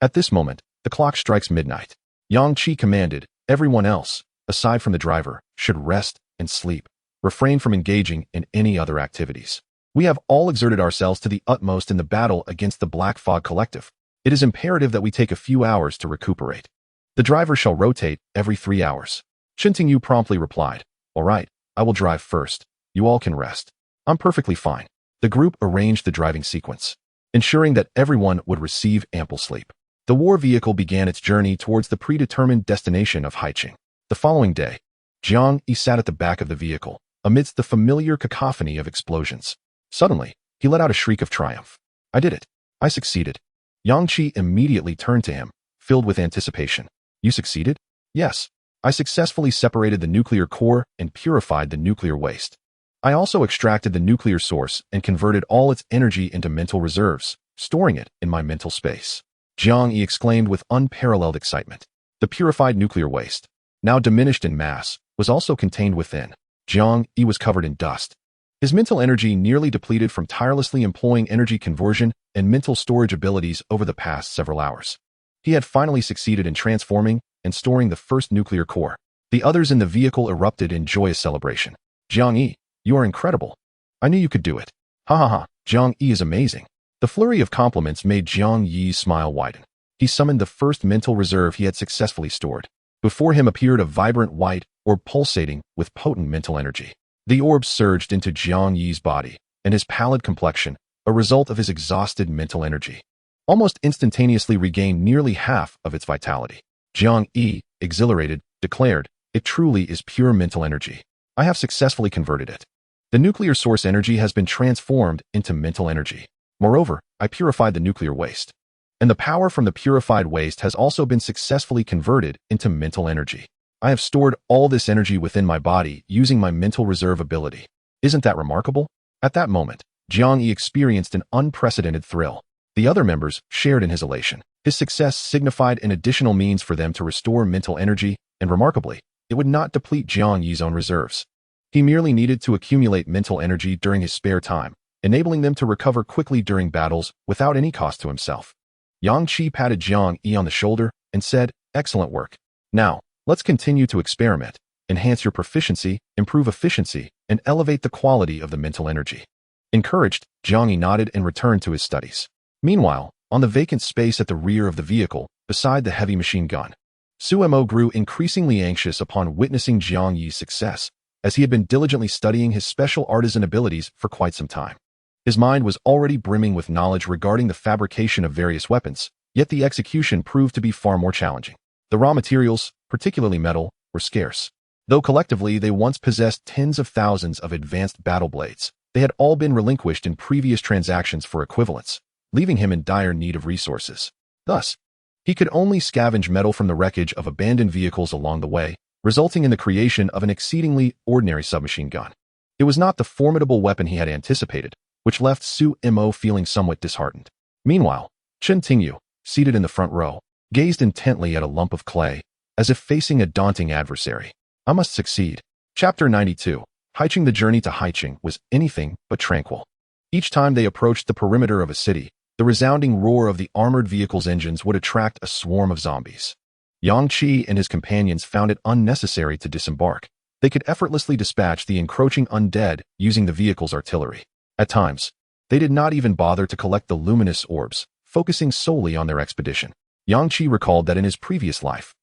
At this moment, the clock strikes midnight. Yang Qi commanded, "Everyone else, aside from the driver, should rest and sleep. Refrain from engaging in any other activities. We have all exerted ourselves to the utmost in the battle against the Black Fog Collective. It is imperative that we take a few hours to recuperate. The driver shall rotate every 3 hours." Chen Tingyu promptly replied, "All right, I will drive first. You all can rest. I'm perfectly fine. The group arranged the driving sequence, ensuring that everyone would receive ample sleep. The war vehicle began its journey towards the predetermined destination of Haiqing. The following day, Jiang Yi sat at the back of the vehicle, amidst the familiar cacophony of explosions. Suddenly, he let out a shriek of triumph. I did it. I succeeded. Yang Qi immediately turned to him, filled with anticipation. You succeeded? Yes. I successfully separated the nuclear core and purified the nuclear waste. I also extracted the nuclear source and converted all its energy into mental reserves, storing it in my mental space. Jiang Yi exclaimed with unparalleled excitement. The purified nuclear waste, now diminished in mass, was also contained within. Jiang Yi was covered in dust. His mental energy nearly depleted from tirelessly employing energy conversion and mental storage abilities over the past several hours. He had finally succeeded in transforming and storing the first nuclear core. The others in the vehicle erupted in joyous celebration. Jiang Yi, you are incredible. I knew you could do it. Ha ha ha, Jiang Yi is amazing. The flurry of compliments made Jiang Yi's smile widen. He summoned the first mental reserve he had successfully stored. Before him appeared a vibrant white orb pulsating with potent mental energy. The orb surged into Jiang Yi's body, and his pallid complexion, a result of his exhausted mental energy, almost instantaneously regained nearly half of its vitality. Jiang Yi, exhilarated, declared, "It truly is pure mental energy. I have successfully converted it. The nuclear source energy has been transformed into mental energy. Moreover, I purified the nuclear waste. And the power from the purified waste has also been successfully converted into mental energy. I have stored all this energy within my body using my mental reserve ability. Isn't that remarkable?" At that moment, Jiang Yi experienced an unprecedented thrill. The other members shared in his elation. His success signified an additional means for them to restore mental energy, and remarkably, it would not deplete Jiang Yi's own reserves. He merely needed to accumulate mental energy during his spare time, enabling them to recover quickly during battles without any cost to himself. Yang Qi patted Jiang Yi on the shoulder and said, "Excellent work. Now, let's continue to experiment, enhance your proficiency, improve efficiency, and elevate the quality of the mental energy." Encouraged, Jiang Yi nodded and returned to his studies. Meanwhile, on the vacant space at the rear of the vehicle, beside the heavy machine gun, Su Mo grew increasingly anxious upon witnessing Jiang Yi's success, as he had been diligently studying his special artisan abilities for quite some time. His mind was already brimming with knowledge regarding the fabrication of various weapons, yet the execution proved to be far more challenging. The raw materials, particularly metal, were scarce. Though collectively they once possessed tens of thousands of advanced battle blades, they had all been relinquished in previous transactions for equivalents, leaving him in dire need of resources. Thus, he could only scavenge metal from the wreckage of abandoned vehicles along the way, resulting in the creation of an exceedingly ordinary submachine gun. It was not the formidable weapon he had anticipated, which left Su Mo feeling somewhat disheartened. Meanwhile, Chen Tingyu, seated in the front row, gazed intently at a lump of clay, as if facing a daunting adversary. I must succeed. Chapter 92. Haiqing. The journey to Haiqing was anything but tranquil. Each time they approached the perimeter of a city, the resounding roar of the armored vehicle's engines would attract a swarm of zombies. Yang Qi and his companions found it unnecessary to disembark. They could effortlessly dispatch the encroaching undead using the vehicle's artillery. At times, they did not even bother to collect the luminous orbs, focusing solely on their expedition. Yang Qi recalled that in his previous life,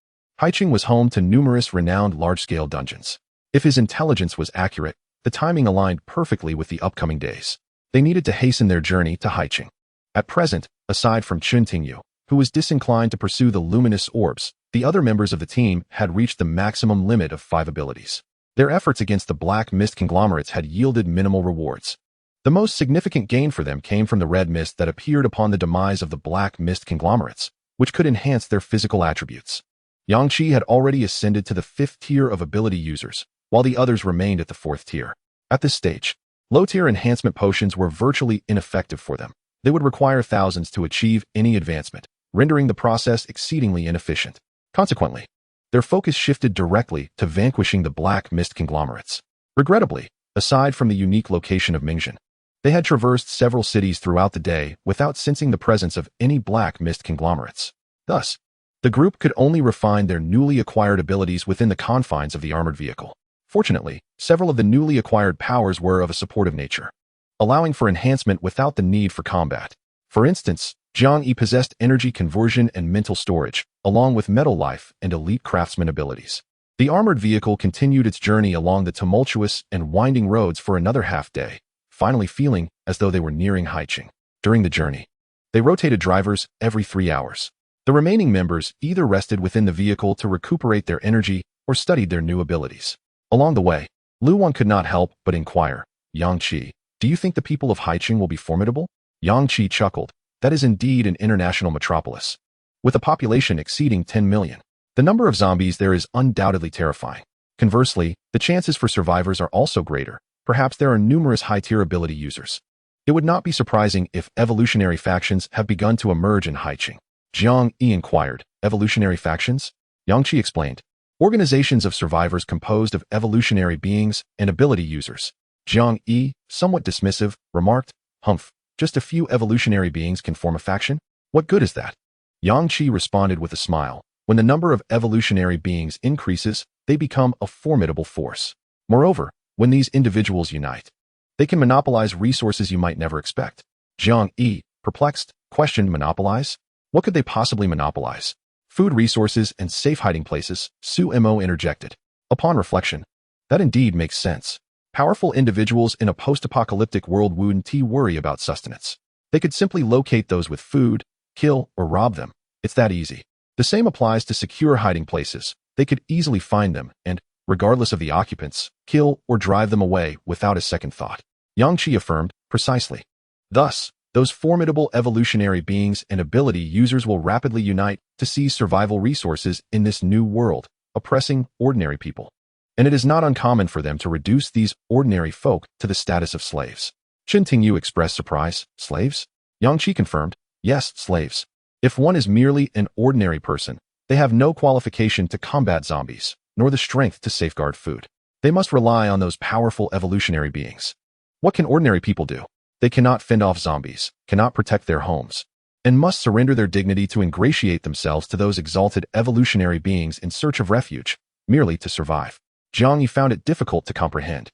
Haiqing was home to numerous renowned large-scale dungeons. If his intelligence was accurate, the timing aligned perfectly with the upcoming days. They needed to hasten their journey to Haiqing. At present, aside from Chen Tingyu, who was disinclined to pursue the luminous orbs, the other members of the team had reached the maximum limit of 5 abilities. Their efforts against the black mist conglomerates had yielded minimal rewards. The most significant gain for them came from the red mist that appeared upon the demise of the black mist conglomerates, which could enhance their physical attributes. Yang Qi had already ascended to the 5th tier of ability users, while the others remained at the 4th tier. At this stage, low-tier enhancement potions were virtually ineffective for them. They would require thousands to achieve any advancement, rendering the process exceedingly inefficient. Consequently, their focus shifted directly to vanquishing the black mist conglomerates. Regrettably, aside from the unique location of Mingzhen, they had traversed several cities throughout the day without sensing the presence of any black mist conglomerates. Thus, the group could only refine their newly acquired abilities within the confines of the armored vehicle. Fortunately, several of the newly acquired powers were of a supportive nature, allowing for enhancement without the need for combat. For instance, Jiang Yi possessed energy conversion and mental storage, along with metal life and elite craftsman abilities. The armored vehicle continued its journey along the tumultuous and winding roads for another half-day, finally feeling as though they were nearing Haicheng. During the journey, they rotated drivers every 3 hours. The remaining members either rested within the vehicle to recuperate their energy or studied their new abilities. Along the way, Luwan could not help but inquire, "Yang Qi, do you think the people of Haicheng will be formidable?" Yang Qi chuckled. "That is indeed an international metropolis. With a population exceeding 10 million, the number of zombies there is undoubtedly terrifying. Conversely, the chances for survivors are also greater. Perhaps there are numerous high-tier ability users. It would not be surprising if evolutionary factions have begun to emerge in Haicheng." Jiang Yi inquired, "Evolutionary factions?" Yang Qi explained, "Organizations of survivors composed of evolutionary beings and ability users." Jiang Yi, somewhat dismissive, remarked, "Humph, just a few evolutionary beings can form a faction? What good is that?" Yang Qi responded with a smile, "When the number of evolutionary beings increases, they become a formidable force. Moreover, when these individuals unite, they can monopolize resources you might never expect." Jiang Yi, perplexed, questioned, "Monopolize? What could they possibly monopolize?" "Food resources and safe hiding places," Su Mo interjected. Upon reflection, that indeed makes sense. Powerful individuals in a post-apocalyptic world wouldn't worry about sustenance. They could simply locate those with food, kill, or rob them. It's that easy. The same applies to secure hiding places. They could easily find them and, regardless of the occupants, kill or drive them away without a second thought. Yang Qi affirmed, "Precisely. Thus, those formidable evolutionary beings and ability users will rapidly unite to seize survival resources in this new world, oppressing ordinary people. And it is not uncommon for them to reduce these ordinary folk to the status of slaves." Chen Tingyu expressed surprise. "Slaves?" Yang Qi confirmed, "Yes, slaves. If one is merely an ordinary person, they have no qualification to combat zombies, nor the strength to safeguard food. They must rely on those powerful evolutionary beings. What can ordinary people do? They cannot fend off zombies, cannot protect their homes, and must surrender their dignity to ingratiate themselves to those exalted evolutionary beings in search of refuge, merely to survive." Jiang Yi found it difficult to comprehend.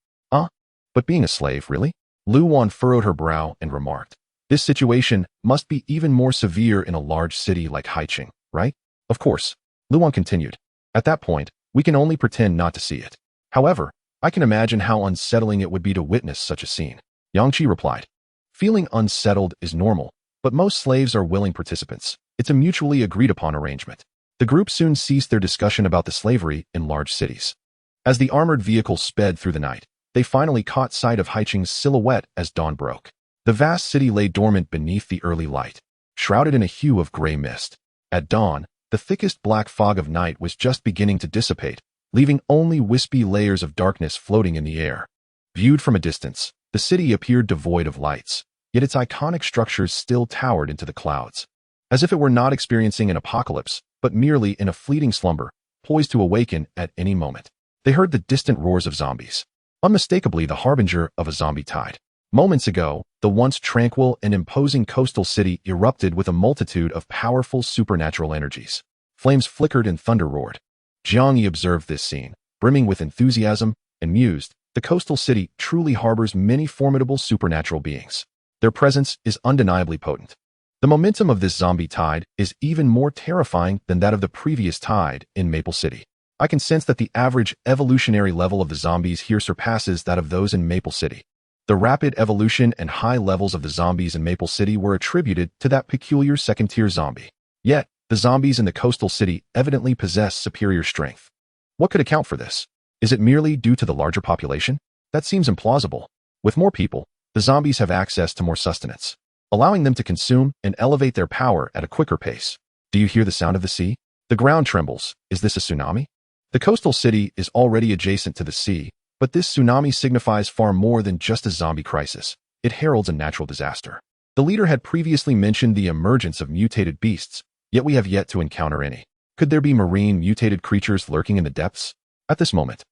But being a slave, really?" Luwan furrowed her brow and remarked, "This situation must be even more severe in a large city like Haicheng, right?" "Of course," Luwan continued. "At that point, we can only pretend not to see it. However, I can imagine how unsettling it would be to witness such a scene." Yang Qi replied, "Feeling unsettled is normal, but most slaves are willing participants. It's a mutually agreed-upon arrangement." The group soon ceased their discussion about the slavery in large cities. As the armored vehicle sped through the night, they finally caught sight of Haicheng's silhouette as dawn broke. The vast city lay dormant beneath the early light, shrouded in a hue of gray mist. At dawn, the thickest black fog of night was just beginning to dissipate, leaving only wispy layers of darkness floating in the air. Viewed from a distance, the city appeared devoid of lights, yet its iconic structures still towered into the clouds. As if it were not experiencing an apocalypse, but merely in a fleeting slumber, poised to awaken at any moment. They heard the distant roars of zombies, unmistakably the harbinger of a zombie tide. Moments ago, the once tranquil and imposing coastal city erupted with a multitude of powerful supernatural energies. Flames flickered and thunder roared. Jiang Yi observed this scene, brimming with enthusiasm, and mused, "The coastal city truly harbors many formidable supernatural beings. Their presence is undeniably potent. The momentum of this zombie tide is even more terrifying than that of the previous tide in Maple City. I can sense that the average evolutionary level of the zombies here surpasses that of those in Maple City. The rapid evolution and high levels of the zombies in Maple City were attributed to that peculiar second-tier zombie. Yet, the zombies in the coastal city evidently possess superior strength. What could account for this? Is it merely due to the larger population? That seems implausible. With more people, the zombies have access to more sustenance, allowing them to consume and elevate their power at a quicker pace. Do you hear the sound of the sea? The ground trembles. Is this a tsunami? The coastal city is already adjacent to the sea, but this tsunami signifies far more than just a zombie crisis. It heralds a natural disaster. The leader had previously mentioned the emergence of mutated beasts, yet we have yet to encounter any. Could there be marine mutated creatures lurking in the depths? At this moment,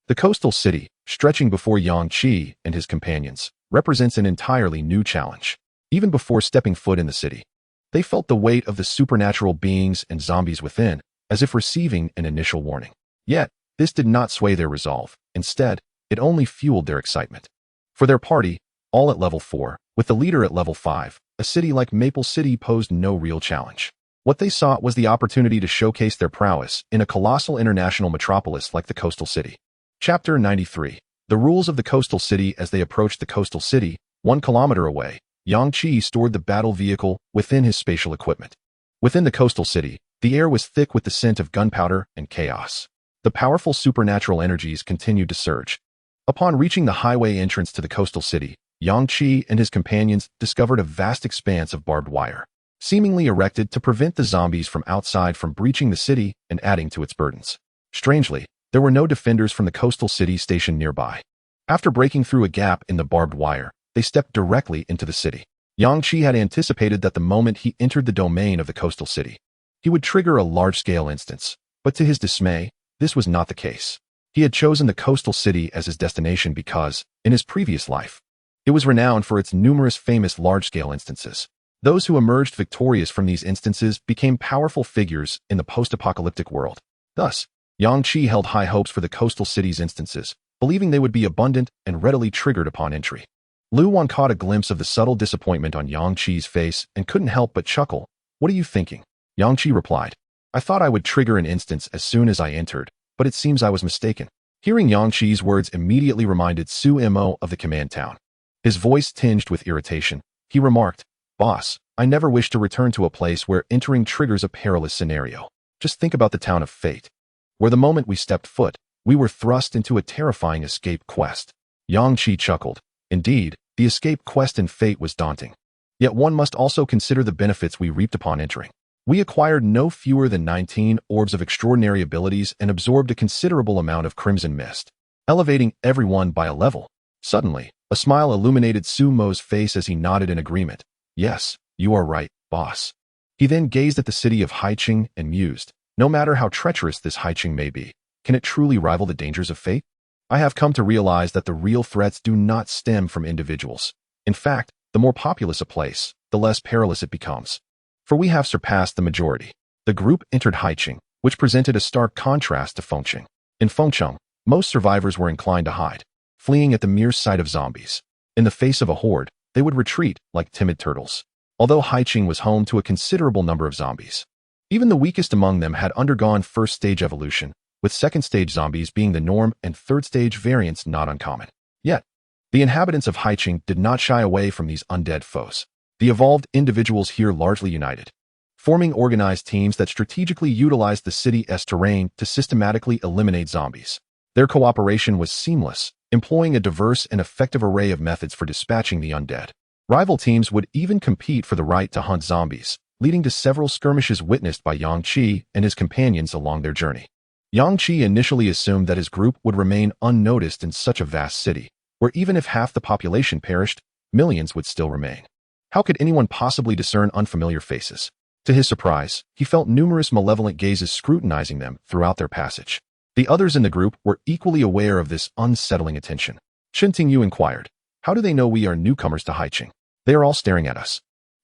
the coastal city, stretching before Yang Qi and his companions, represents an entirely new challenge. Even before stepping foot in the city, they felt the weight of the supernatural beings and zombies within, as if receiving an initial warning. Yet, this did not sway their resolve. Instead, it only fueled their excitement. For their party, all at level 4, with the leader at level 5, a city like Maple City posed no real challenge. What they sought was the opportunity to showcase their prowess in a colossal international metropolis like the coastal city. Chapter 93. The rules of the coastal city. As they approached the coastal city, 1 kilometer away, Yang Qi stored the battle vehicle within his spatial equipment. Within the coastal city, the air was thick with the scent of gunpowder and chaos. The powerful supernatural energies continued to surge. Upon reaching the highway entrance to the coastal city, Yang Qi and his companions discovered a vast expanse of barbed wire, seemingly erected to prevent the zombies from outside from breaching the city and adding to its burdens. Strangely, there were no defenders from the coastal city stationed nearby. After breaking through a gap in the barbed wire, they stepped directly into the city. Yang Qi had anticipated that the moment he entered the domain of the coastal city, he would trigger a large-scale instance, but to his dismay, this was not the case. He had chosen the coastal city as his destination because, in his previous life, it was renowned for its numerous famous large-scale instances. Those who emerged victorious from these instances became powerful figures in the post-apocalyptic world. Thus, Yang Qi held high hopes for the coastal city's instances, believing they would be abundant and readily triggered upon entry. Lu Wan caught a glimpse of the subtle disappointment on Yang Qi's face and couldn't help but chuckle. "What are you thinking?" Yang Qi replied. "I thought I would trigger an instance as soon as I entered, but it seems I was mistaken." Hearing Yang Qi's words immediately reminded Su Mo of the command town. His voice tinged with irritation. He remarked, "Boss, I never wish to return to a place where entering triggers a perilous scenario. Just think about the town of Fate, where the moment we stepped foot, we were thrust into a terrifying escape quest." Yang Qi chuckled. Indeed, the escape quest in Fate was daunting. Yet one must also consider the benefits we reaped upon entering. We acquired no fewer than 19 orbs of extraordinary abilities and absorbed a considerable amount of crimson mist, elevating everyone by a level. Suddenly, a smile illuminated Su Mo's face as he nodded in agreement. "Yes, you are right, boss." He then gazed at the city of Haiqing and mused, "No matter how treacherous this Haiqing may be, can it truly rival the dangers of Fate? I have come to realize that the real threats do not stem from individuals. In fact, the more populous a place, the less perilous it becomes. For we have surpassed the majority." The group entered Haiqing, which presented a stark contrast to Fengqing. In Fengqing, most survivors were inclined to hide, fleeing at the mere sight of zombies. In the face of a horde, they would retreat like timid turtles. Although Haiqing was home to a considerable number of zombies, even the weakest among them had undergone first-stage evolution, with second-stage zombies being the norm and third-stage variants not uncommon. Yet, the inhabitants of Haiqing did not shy away from these undead foes. The evolved individuals here largely united, forming organized teams that strategically utilized the city's terrain to systematically eliminate zombies. Their cooperation was seamless, employing a diverse and effective array of methods for dispatching the undead. Rival teams would even compete for the right to hunt zombies, leading to several skirmishes witnessed by Yang Qi and his companions along their journey. Yang Qi initially assumed that his group would remain unnoticed in such a vast city, where even if half the population perished, millions would still remain. How could anyone possibly discern unfamiliar faces? To his surprise, he felt numerous malevolent gazes scrutinizing them throughout their passage. The others in the group were equally aware of this unsettling attention. Shen Tingyu inquired, "How do they know we are newcomers to Haiqing? They are all staring at us,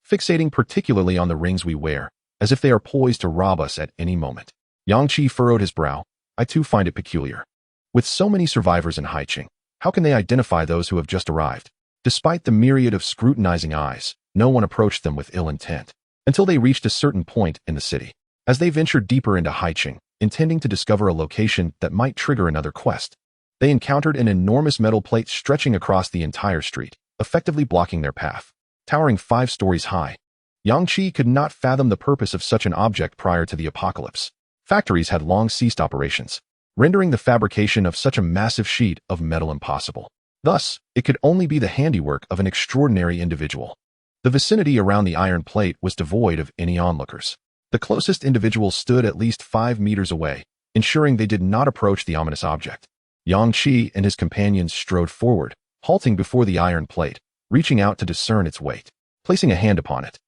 fixating particularly on the rings we wear, as if they are poised to rob us at any moment." Yang Qi furrowed his brow. "I too find it peculiar. With so many survivors in Haiqing, how can they identify those who have just arrived?" Despite the myriad of scrutinizing eyes, no one approached them with ill intent, until they reached a certain point in the city. As they ventured deeper into Haiqing, intending to discover a location that might trigger another quest, they encountered an enormous metal plate stretching across the entire street, effectively blocking their path. Towering 5 stories high, Yang Qi could not fathom the purpose of such an object prior to the apocalypse. Factories had long ceased operations, rendering the fabrication of such a massive sheet of metal impossible. Thus, it could only be the handiwork of an extraordinary individual. The vicinity around the iron plate was devoid of any onlookers. The closest individuals stood at least 5 meters away, ensuring they did not approach the ominous object. Yang Qi and his companions strode forward, halting before the iron plate, reaching out to discern its weight. Placing a hand upon it,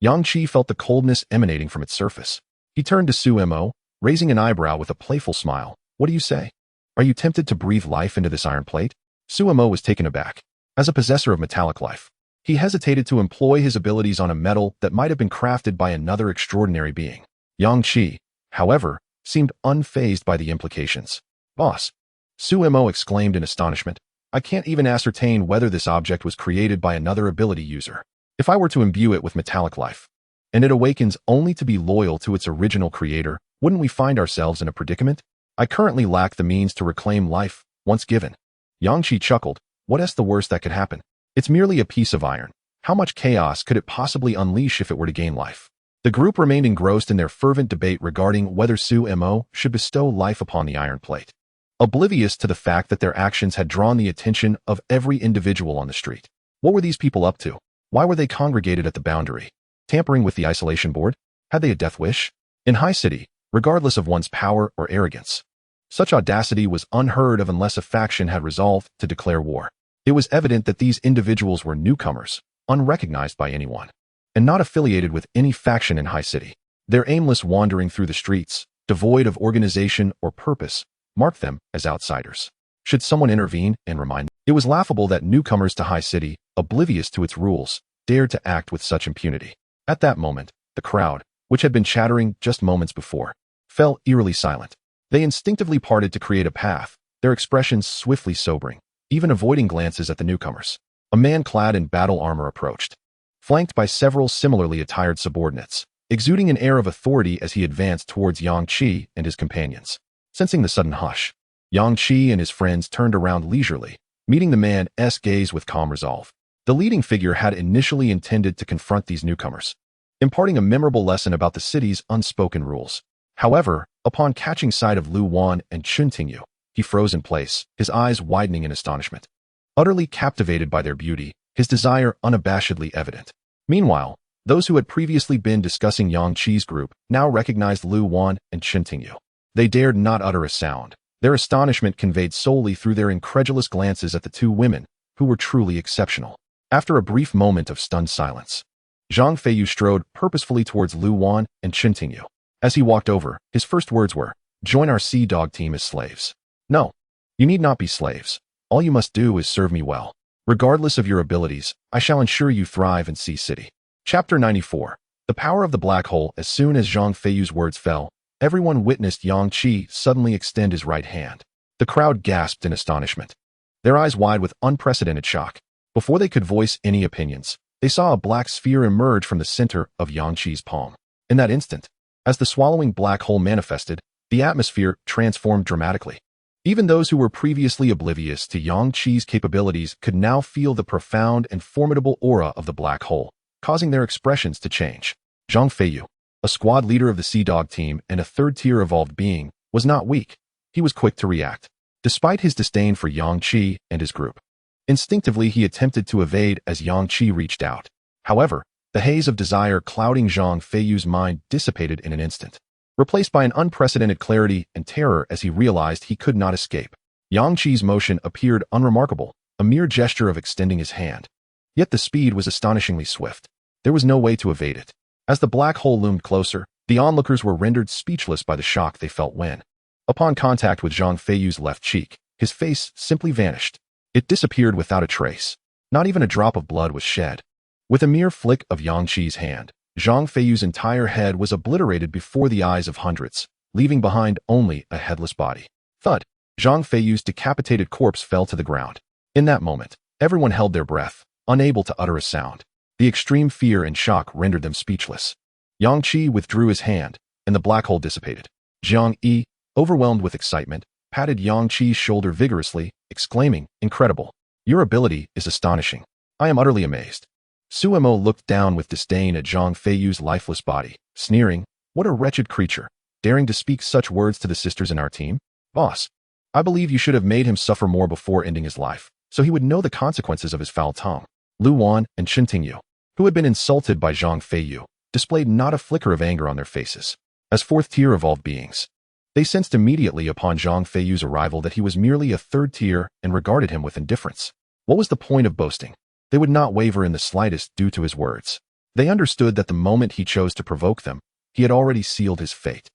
Yang Qi felt the coldness emanating from its surface. He turned to Su Mo, raising an eyebrow with a playful smile. "What do you say? Are you tempted to breathe life into this iron plate?" Su Mo was taken aback. As a possessor of metallic life, he hesitated to employ his abilities on a metal that might have been crafted by another extraordinary being. Yang Qi, however, seemed unfazed by the implications. "Boss," Su Mo exclaimed in astonishment, "I can't even ascertain whether this object was created by another ability user. If I were to imbue it with metallic life, and it awakens only to be loyal to its original creator, wouldn't we find ourselves in a predicament? I currently lack the means to reclaim life, once given. Yang Qi chuckled. What is the worst that could happen? It's merely a piece of iron. How much chaos could it possibly unleash if it were to gain life? The group remained engrossed in their fervent debate regarding whether Su Mo should bestow life upon the iron plate, oblivious to the fact that their actions had drawn the attention of every individual on the street. What were these people up to? Why were they congregated at the boundary? Tampering with the isolation board? Had they a death wish? In High City, regardless of one's power or arrogance, such audacity was unheard of unless a faction had resolved to declare war. It was evident that these individuals were newcomers, unrecognized by anyone, and not affiliated with any faction in High City. Their aimless wandering through the streets, devoid of organization or purpose, marked them as outsiders. Should someone intervene and remind them? It was laughable that newcomers to High City, oblivious to its rules, dared to act with such impunity. At that moment, the crowd, which had been chattering just moments before, fell eerily silent. They instinctively parted to create a path, their expressions swiftly sobering, even avoiding glances at the newcomers. A man clad in battle armor approached, flanked by several similarly attired subordinates, exuding an air of authority as he advanced towards Yang Qi and his companions. Sensing the sudden hush, Yang Qi and his friends turned around leisurely, meeting the man's gaze with calm resolve. The leading figure had initially intended to confront these newcomers, imparting a memorable lesson about the city's unspoken rules. However, upon catching sight of Lu Wan and Chun Tingyu, he froze in place, his eyes widening in astonishment. Utterly captivated by their beauty, his desire unabashedly evident. Meanwhile, those who had previously been discussing Yang Qi's group now recognized Lu Wan and Chun Tingyu. They dared not utter a sound, their astonishment conveyed solely through their incredulous glances at the two women, who were truly exceptional. After a brief moment of stunned silence, Zhang Feiyu strode purposefully towards Lu Wan and Chun Tingyu. As he walked over, his first words were, "Join our Sea Dog team as slaves." "No, you need not be slaves. All you must do is serve me well. Regardless of your abilities, I shall ensure you thrive in Sea City." Chapter 94. The Power of the Black Hole. As soon as Zhang Feiyu's words fell, everyone witnessed Yang Qi suddenly extend his right hand. The crowd gasped in astonishment, their eyes wide with unprecedented shock. Before they could voice any opinions, they saw a black sphere emerge from the center of Yang Qi's palm. In that instant, as the swallowing black hole manifested, the atmosphere transformed dramatically. Even those who were previously oblivious to Yang Qi's capabilities could now feel the profound and formidable aura of the black hole, causing their expressions to change. Zhang Feiyu, a squad leader of the Sea Dog team and a third-tier evolved being, was not weak. He was quick to react. Despite his disdain for Yang Qi and his group, instinctively he attempted to evade as Yang Qi reached out. However, the haze of desire clouding Zhang Feiyu's mind dissipated in an instant, replaced by an unprecedented clarity and terror as he realized he could not escape. Yang Qi's motion appeared unremarkable, a mere gesture of extending his hand. Yet the speed was astonishingly swift. There was no way to evade it. As the black hole loomed closer, the onlookers were rendered speechless by the shock they felt when, upon contact with Zhang Feiyu's left cheek, his face simply vanished. It disappeared without a trace. Not even a drop of blood was shed. With a mere flick of Yang Qi's hand, Zhang Feiyu's entire head was obliterated before the eyes of hundreds, leaving behind only a headless body. Thud! Zhang Feiyu's decapitated corpse fell to the ground. In that moment, everyone held their breath, unable to utter a sound. The extreme fear and shock rendered them speechless. Yang Qi withdrew his hand, and the black hole dissipated. Jiang Yi, overwhelmed with excitement, patted Yang Qi's shoulder vigorously, exclaiming, "Incredible! Your ability is astonishing. I am utterly amazed." Su Mo looked down with disdain at Zhang Feiyu's lifeless body, sneering, "What a wretched creature, daring to speak such words to the sisters in our team? Boss, I believe you should have made him suffer more before ending his life, so he would know the consequences of his foul tongue." Lu Wan and Chun Tingyu, who had been insulted by Zhang Feiyu, displayed not a flicker of anger on their faces. As fourth-tier evolved beings, they sensed immediately upon Zhang Feiyu's arrival that he was merely a third tier and regarded him with indifference. What was the point of boasting? They would not waver in the slightest due to his words. They understood that the moment he chose to provoke them, he had already sealed his fate.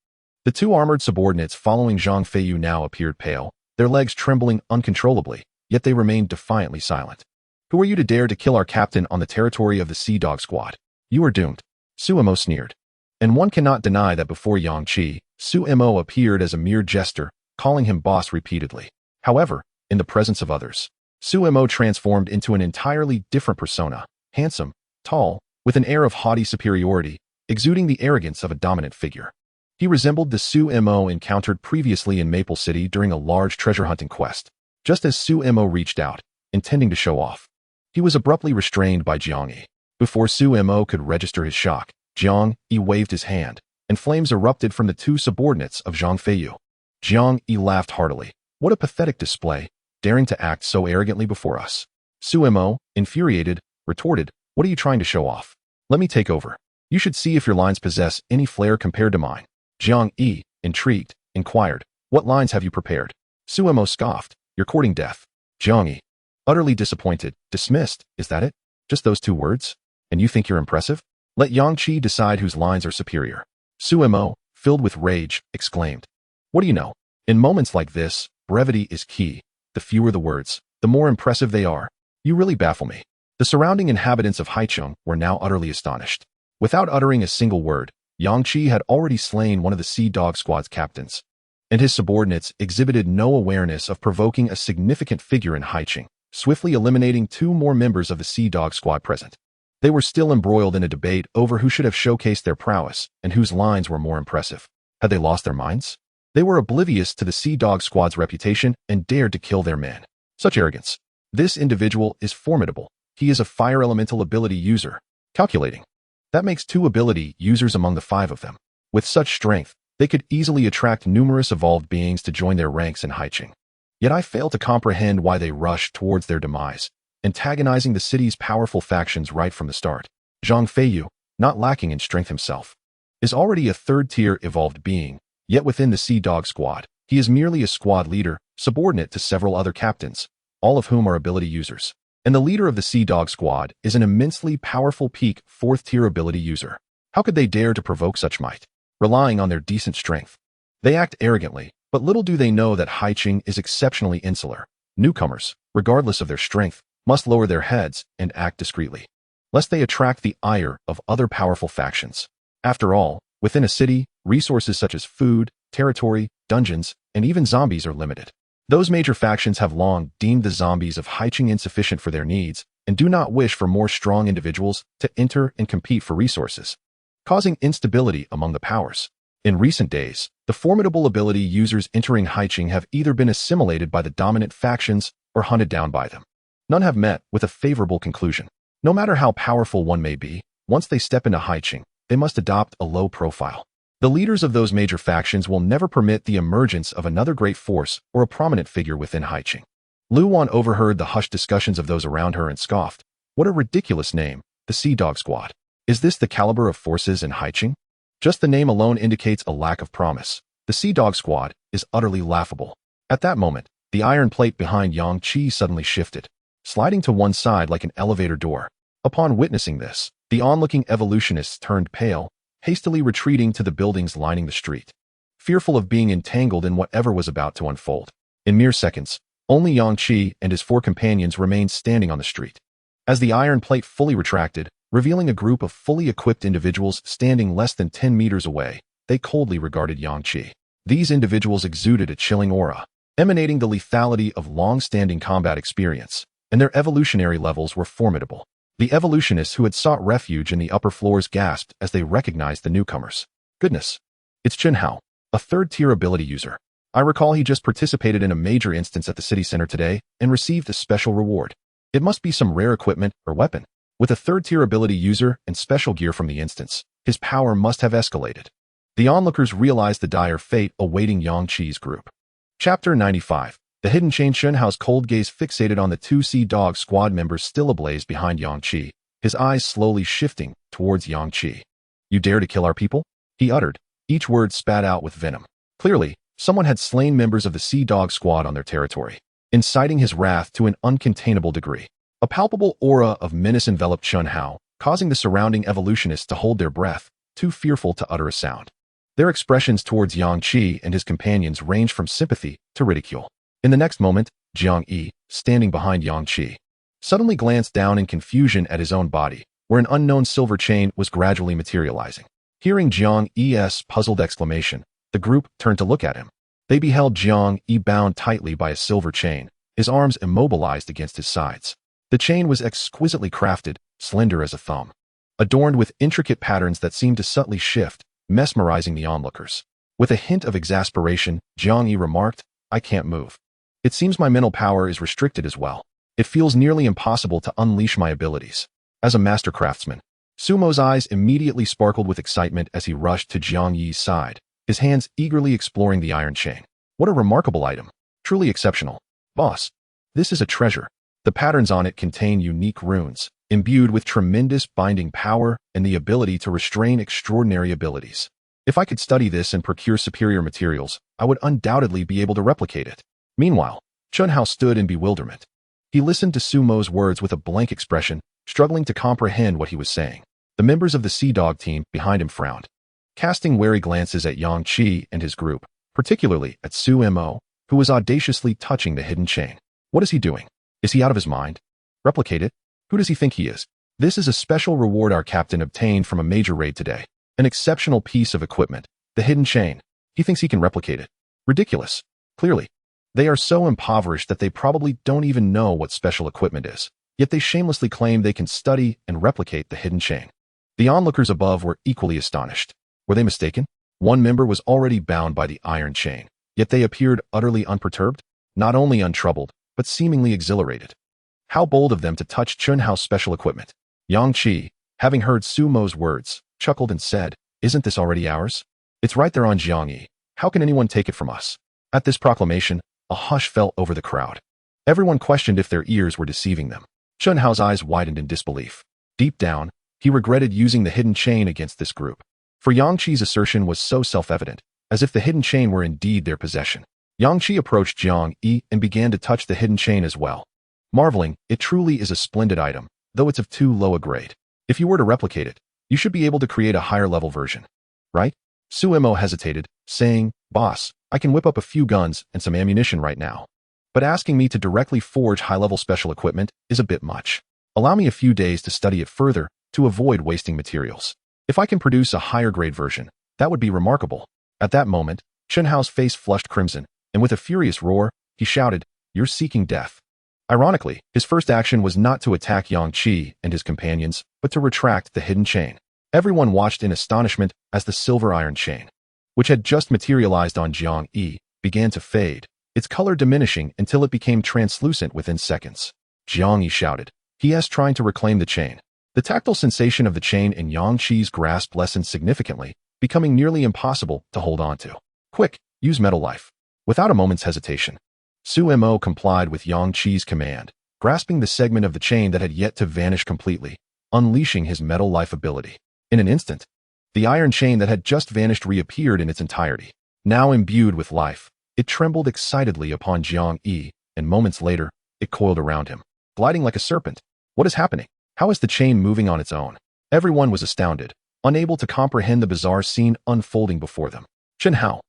The two armored subordinates following Zhang Feiyu now appeared pale, their legs trembling uncontrollably, yet they remained defiantly silent. "Who are you to dare to kill our captain on the territory of the Sea Dog Squad? You are doomed," Su Mo sneered. And one cannot deny that before Yang Qi, Su Mo appeared as a mere jester, calling him boss repeatedly. However, in the presence of others, Su Mo transformed into an entirely different persona, handsome, tall, with an air of haughty superiority, exuding the arrogance of a dominant figure. He resembled the Su Mo encountered previously in Maple City during a large treasure hunting quest. Just as Su Mo reached out, intending to show off, he was abruptly restrained by Jiang Yi. Before Su Mo could register his shock, Jiang Yi waved his hand, and flames erupted from the two subordinates of Zhang Feiyu. Jiang Yi laughed heartily. What a pathetic display, daring to act so arrogantly before us. Su Mo, infuriated, retorted, what are you trying to show off? Let me take over. You should see if your lines possess any flair compared to mine. Jiang Yi, intrigued, inquired, what lines have you prepared? Su Mo scoffed, you're courting death. Jiang Yi, utterly disappointed, dismissed, is that it? Just those 2 words? And you think you're impressive? Let Yang Qi decide whose lines are superior. Su Mo, filled with rage, exclaimed. What do you know? In moments like this, brevity is key. The fewer the words, the more impressive they are. You really baffle me. The surrounding inhabitants of Haicheng were now utterly astonished. Without uttering a single word, Yang Qi had already slain one of the Sea Dog Squad's captains, and his subordinates exhibited no awareness of provoking a significant figure in Haicheng, swiftly eliminating 2 more members of the Sea Dog Squad present. They were still embroiled in a debate over who should have showcased their prowess and whose lines were more impressive. Had they lost their minds? They were oblivious to the Sea Dog Squad's reputation and dared to kill their men. Such arrogance. This individual is formidable. He is a fire elemental ability user. Calculating. That makes 2 ability users among the 5 of them. With such strength, they could easily attract numerous evolved beings to join their ranks in Haicheng. Yet I fail to comprehend why they rushed towards their demise, antagonizing the city's powerful factions right from the start. Zhang Feiyu, not lacking in strength himself, is already a 3rd-tier evolved being, yet within the Sea Dog Squad, he is merely a squad leader, subordinate to several other captains, all of whom are ability users. And the leader of the Sea Dog Squad is an immensely powerful peak 4th-tier ability user. How could they dare to provoke such might? Relying on their decent strength. They act arrogantly, but little do they know that Haicheng is exceptionally insular. Newcomers, regardless of their strength, must lower their heads and act discreetly, lest they attract the ire of other powerful factions. After all, within a city, resources such as food, territory, dungeons, and even zombies are limited. Those major factions have long deemed the zombies of Haicheng insufficient for their needs and do not wish for more strong individuals to enter and compete for resources, causing instability among the powers. In recent days, the formidable ability users entering Haicheng have either been assimilated by the dominant factions or hunted down by them. None have met with a favorable conclusion. No matter how powerful one may be, once they step into Haicheng, they must adopt a low profile. The leaders of those major factions will never permit the emergence of another great force or a prominent figure within Haicheng. Lu Wan overheard the hushed discussions of those around her and scoffed. What a ridiculous name, the Sea Dog Squad. Is this the caliber of forces in Haicheng? Just the name alone indicates a lack of promise. The Sea Dog Squad is utterly laughable. At that moment, the iron plate behind Yang Qi suddenly shifted, sliding to one side like an elevator door. Upon witnessing this, the onlooking evolutionists turned pale, hastily retreating to the buildings lining the street, fearful of being entangled in whatever was about to unfold. In mere seconds, only Yang Qi and his 4 companions remained standing on the street. As the iron plate fully retracted, revealing a group of fully equipped individuals standing less than 10 meters away, they coldly regarded Yang Qi. These individuals exuded a chilling aura, emanating the lethality of long-standing combat experience, and their evolutionary levels were formidable. The evolutionists who had sought refuge in the upper floors gasped as they recognized the newcomers. Goodness! It's Chen Hao, a 3rd-tier ability user. I recall he just participated in a major instance at the city center today and received a special reward. It must be some rare equipment or weapon. With a 3rd-tier ability user and special gear from the instance, his power must have escalated. The onlookers realized the dire fate awaiting Yang Qi's group. Chapter 95. The hidden chain. Chen Hao's cold gaze fixated on the 2 Sea Dog Squad members still ablaze behind Yang Qi, his eyes slowly shifting towards Yang Qi. You dare to kill our people? He uttered, each word spat out with venom. Clearly, someone had slain members of the Sea Dog Squad on their territory, inciting his wrath to an uncontainable degree. A palpable aura of menace enveloped Chen Hao, causing the surrounding evolutionists to hold their breath, too fearful to utter a sound. Their expressions towards Yang Qi and his companions ranged from sympathy to ridicule. In the next moment, Jiang Yi, standing behind Yang Qi, suddenly glanced down in confusion at his own body, where an unknown silver chain was gradually materializing. Hearing Jiang Yi's puzzled exclamation, the group turned to look at him. They beheld Jiang Yi bound tightly by a silver chain, his arms immobilized against his sides. The chain was exquisitely crafted, slender as a thumb. adorned with intricate patterns that seemed to subtly shift, mesmerizing the onlookers. With a hint of exasperation, Jiang Yi remarked, I can't move. It seems my mental power is restricted as well. It feels nearly impossible to unleash my abilities. As a master craftsman, Sumo's eyes immediately sparkled with excitement as he rushed to Jiang Yi's side, his hands eagerly exploring the iron chain. What a remarkable item. Truly exceptional. Boss, this is a treasure. The patterns on it contain unique runes, imbued with tremendous binding power and the ability to restrain extraordinary abilities. If I could study this and procure superior materials, I would undoubtedly be able to replicate it. Meanwhile, Chun Hao stood in bewilderment. He listened to Sumo's words with a blank expression, struggling to comprehend what he was saying. The members of the Sea Dog team behind him frowned, casting wary glances at Yang Qi and his group, particularly at Su Mo, who was audaciously touching the hidden chain. What is he doing? Is he out of his mind? Replicate it? Who does he think he is? This is a special reward our captain obtained from a major raid today. An exceptional piece of equipment. The hidden chain. He thinks he can replicate it. Ridiculous. Clearly. They are so impoverished that they probably don't even know what special equipment is. Yet they shamelessly claim they can study and replicate the hidden chain. The onlookers above were equally astonished. Were they mistaken? One member was already bound by the iron chain, yet they appeared utterly unperturbed, not only untroubled, but seemingly exhilarated. How bold of them to touch Chun Hao's special equipment. Yang Qi, having heard Sumo's words, chuckled and said, Isn't this already ours? It's right there on Jiang Yi. How can anyone take it from us? At this proclamation, a hush fell over the crowd. Everyone questioned if their ears were deceiving them. Chun Hao's eyes widened in disbelief. Deep down, he regretted using the hidden chain against this group. For Yang Qi's assertion was so self-evident, as if the hidden chain were indeed their possession. Yang Qi approached Jiang Yi and began to touch the hidden chain as well. Marveling, it truly is a splendid item, though it's of too low a grade. If you were to replicate it, you should be able to create a higher level version. Right? Su Mo hesitated, saying, Boss, I can whip up a few guns and some ammunition right now. But asking me to directly forge high-level special equipment is a bit much. Allow me a few days to study it further to avoid wasting materials. If I can produce a higher grade version, that would be remarkable. At that moment, Chun Hao's face flushed crimson, and with a furious roar, he shouted, You're seeking death. Ironically, his first action was not to attack Yang Qi and his companions, but to retract the hidden chain. Everyone watched in astonishment as the silver iron chain, which had just materialized on Jiang Yi, began to fade, its color diminishing until it became translucent within seconds. Jiang Yi shouted. He trying to reclaim the chain. The tactile sensation of the chain in Yang Qi's grasp lessened significantly, becoming nearly impossible to hold on to. Quick, use Metal Life. Without a moment's hesitation, Su Mo complied with Yang Qi's command, grasping the segment of the chain that had yet to vanish completely, unleashing his Metal Life ability. In an instant, the iron chain that had just vanished reappeared in its entirety. Now imbued with life, it trembled excitedly upon Jiang Yi, and moments later, it coiled around him, gliding like a serpent. What is happening? How is the chain moving on its own? Everyone was astounded, unable to comprehend the bizarre scene unfolding before them. Chun Hao,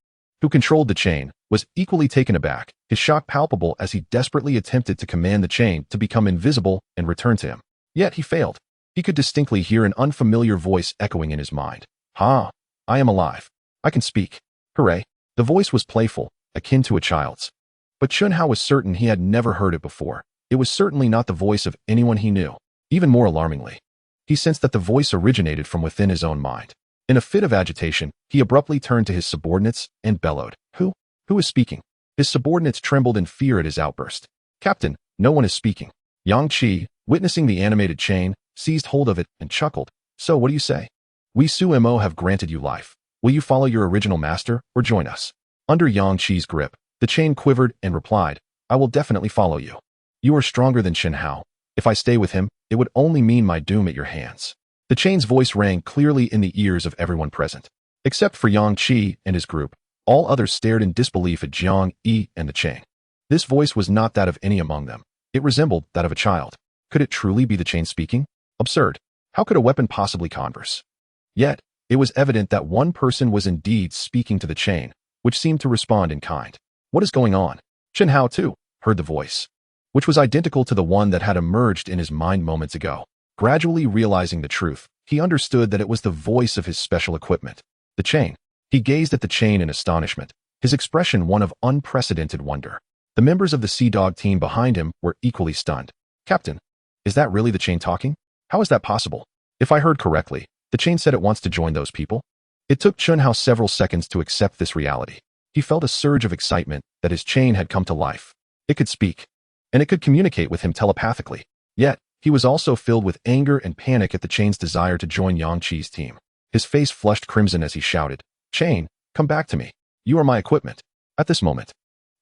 who controlled the chain, was equally taken aback, his shock palpable as he desperately attempted to command the chain to become invisible and return to him. Yet he failed. He could distinctly hear an unfamiliar voice echoing in his mind. Ha! I am alive. I can speak. Hooray! The voice was playful, akin to a child's. But Chun Hao was certain he had never heard it before. It was certainly not the voice of anyone he knew. Even more alarmingly, he sensed that the voice originated from within his own mind. In a fit of agitation, he abruptly turned to his subordinates and bellowed, Who is speaking? His subordinates trembled in fear at his outburst. Captain, no one is speaking. Yang Qi, witnessing the animated chain, seized hold of it and chuckled. So what do you say? We Su Mo have granted you life. Will you follow your original master or join us? Under Yang Qi's grip, the chain quivered and replied, I will definitely follow you. You are stronger than Chun Hao. If I stay with him, it would only mean my doom at your hands. The chain's voice rang clearly in the ears of everyone present. Except for Yang Qi and his group, all others stared in disbelief at Jiang Yi and the chain. This voice was not that of any among them. It resembled that of a child. Could it truly be the chain speaking? Absurd. How could a weapon possibly converse? Yet, it was evident that one person was indeed speaking to the chain, which seemed to respond in kind. What is going on? Chun Hao, too, heard the voice, which was identical to the one that had emerged in his mind moments ago. Gradually realizing the truth, he understood that it was the voice of his special equipment, the chain. He gazed at the chain in astonishment, his expression one of unprecedented wonder. The members of the Sea Dog team behind him were equally stunned. Captain, is that really the chain talking? How is that possible? If I heard correctly, the chain said it wants to join those people? It took Chun Hao several seconds to accept this reality. He felt a surge of excitement that his chain had come to life. It could speak, and it could communicate with him telepathically. Yet, he was also filled with anger and panic at the chain's desire to join Yang Qi's team. His face flushed crimson as he shouted, "Chain, come back to me. You are my equipment." At this moment,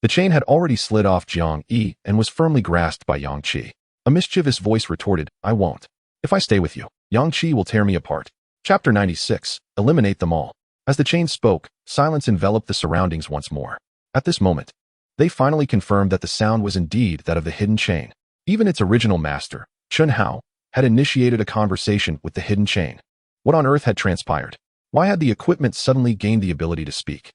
the chain had already slid off Jiang Yi and was firmly grasped by Yang Qi. A mischievous voice retorted, "I won't. If I stay with you, Yang Qi will tear me apart." Chapter 96, Eliminate them all. As the chain spoke, silence enveloped the surroundings once more. At this moment, they finally confirmed that the sound was indeed that of the hidden chain. Even its original master, Chun Hao, had initiated a conversation with the hidden chain. What on earth had transpired? Why had the equipment suddenly gained the ability to speak?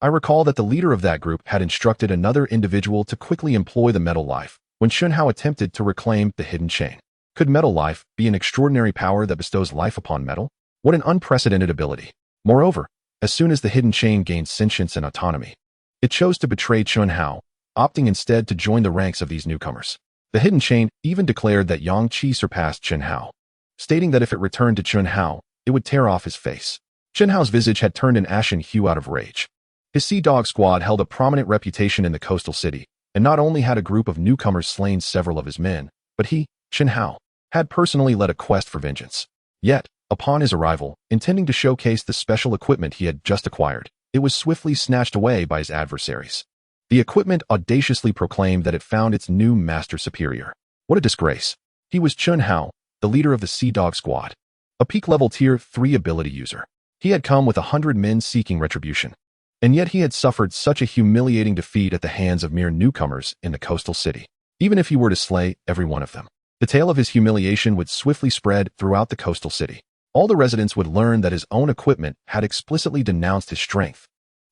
I recall that the leader of that group had instructed another individual to quickly employ the metal life when Chun Hao attempted to reclaim the hidden chain. Could metal life be an extraordinary power that bestows life upon metal? What an unprecedented ability. Moreover, as soon as the hidden chain gained sentience and autonomy, it chose to betray Chun Hao, opting instead to join the ranks of these newcomers. The hidden chain even declared that Yang Qi surpassed Chun Hao, stating that if it returned to Chun Hao, it would tear off his face. Chun Hao's visage had turned an ashen hue out of rage. His Sea Dog squad held a prominent reputation in the coastal city, and not only had a group of newcomers slain several of his men, but he, Chun Hao, had personally led a quest for vengeance. Yet, upon his arrival, intending to showcase the special equipment he had just acquired, it was swiftly snatched away by his adversaries. The equipment audaciously proclaimed that it found its new master superior. What a disgrace. He was Chun Hao, the leader of the Sea Dog squad, a peak-level Tier 3 ability user. He had come with 100 men seeking retribution, and yet he had suffered such a humiliating defeat at the hands of mere newcomers in the coastal city. Even if he were to slay every one of them, the tale of his humiliation would swiftly spread throughout the coastal city. All the residents would learn that his own equipment had explicitly denounced his strength.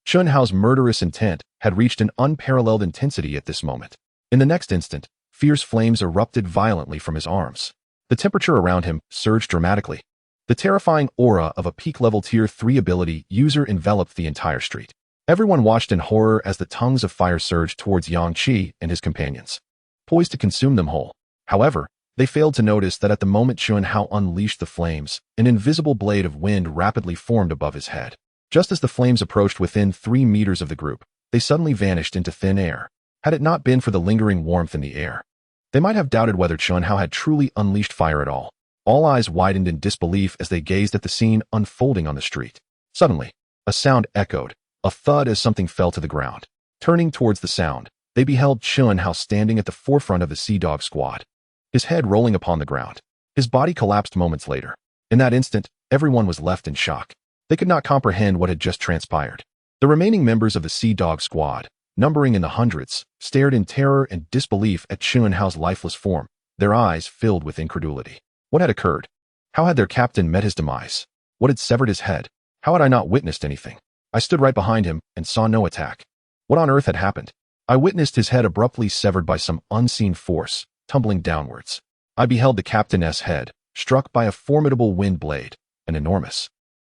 Chun Hao's murderous intent had reached an unparalleled intensity at this moment. In the next instant, fierce flames erupted violently from his arms. The temperature around him surged dramatically. The terrifying aura of a peak-level Tier 3 ability user enveloped the entire street. Everyone watched in horror as the tongues of fire surged towards Yang Qi and his companions, poised to consume them whole. However, they failed to notice that at the moment Chun Hao unleashed the flames, an invisible blade of wind rapidly formed above his head. Just as the flames approached within 3 meters of the group, they suddenly vanished into thin air. Had it not been for the lingering warmth in the air, they might have doubted whether Chun Hao had truly unleashed fire at all. All eyes widened in disbelief as they gazed at the scene unfolding on the street. Suddenly, a sound echoed, a thud as something fell to the ground. Turning towards the sound, they beheld Chun Hao standing at the forefront of the Sea Dog squad, his head rolling upon the ground. His body collapsed moments later. In that instant, everyone was left in shock. They could not comprehend what had just transpired. The remaining members of the Sea Dog squad, numbering in the hundreds, stared in terror and disbelief at Chun Hao's lifeless form, their eyes filled with incredulity. What had occurred? How had their captain met his demise? What had severed his head? How had I not witnessed anything? I stood right behind him and saw no attack. What on earth had happened? I witnessed his head abruptly severed by some unseen force, tumbling downwards. I beheld the captain's head, struck by a formidable wind blade, an enormous,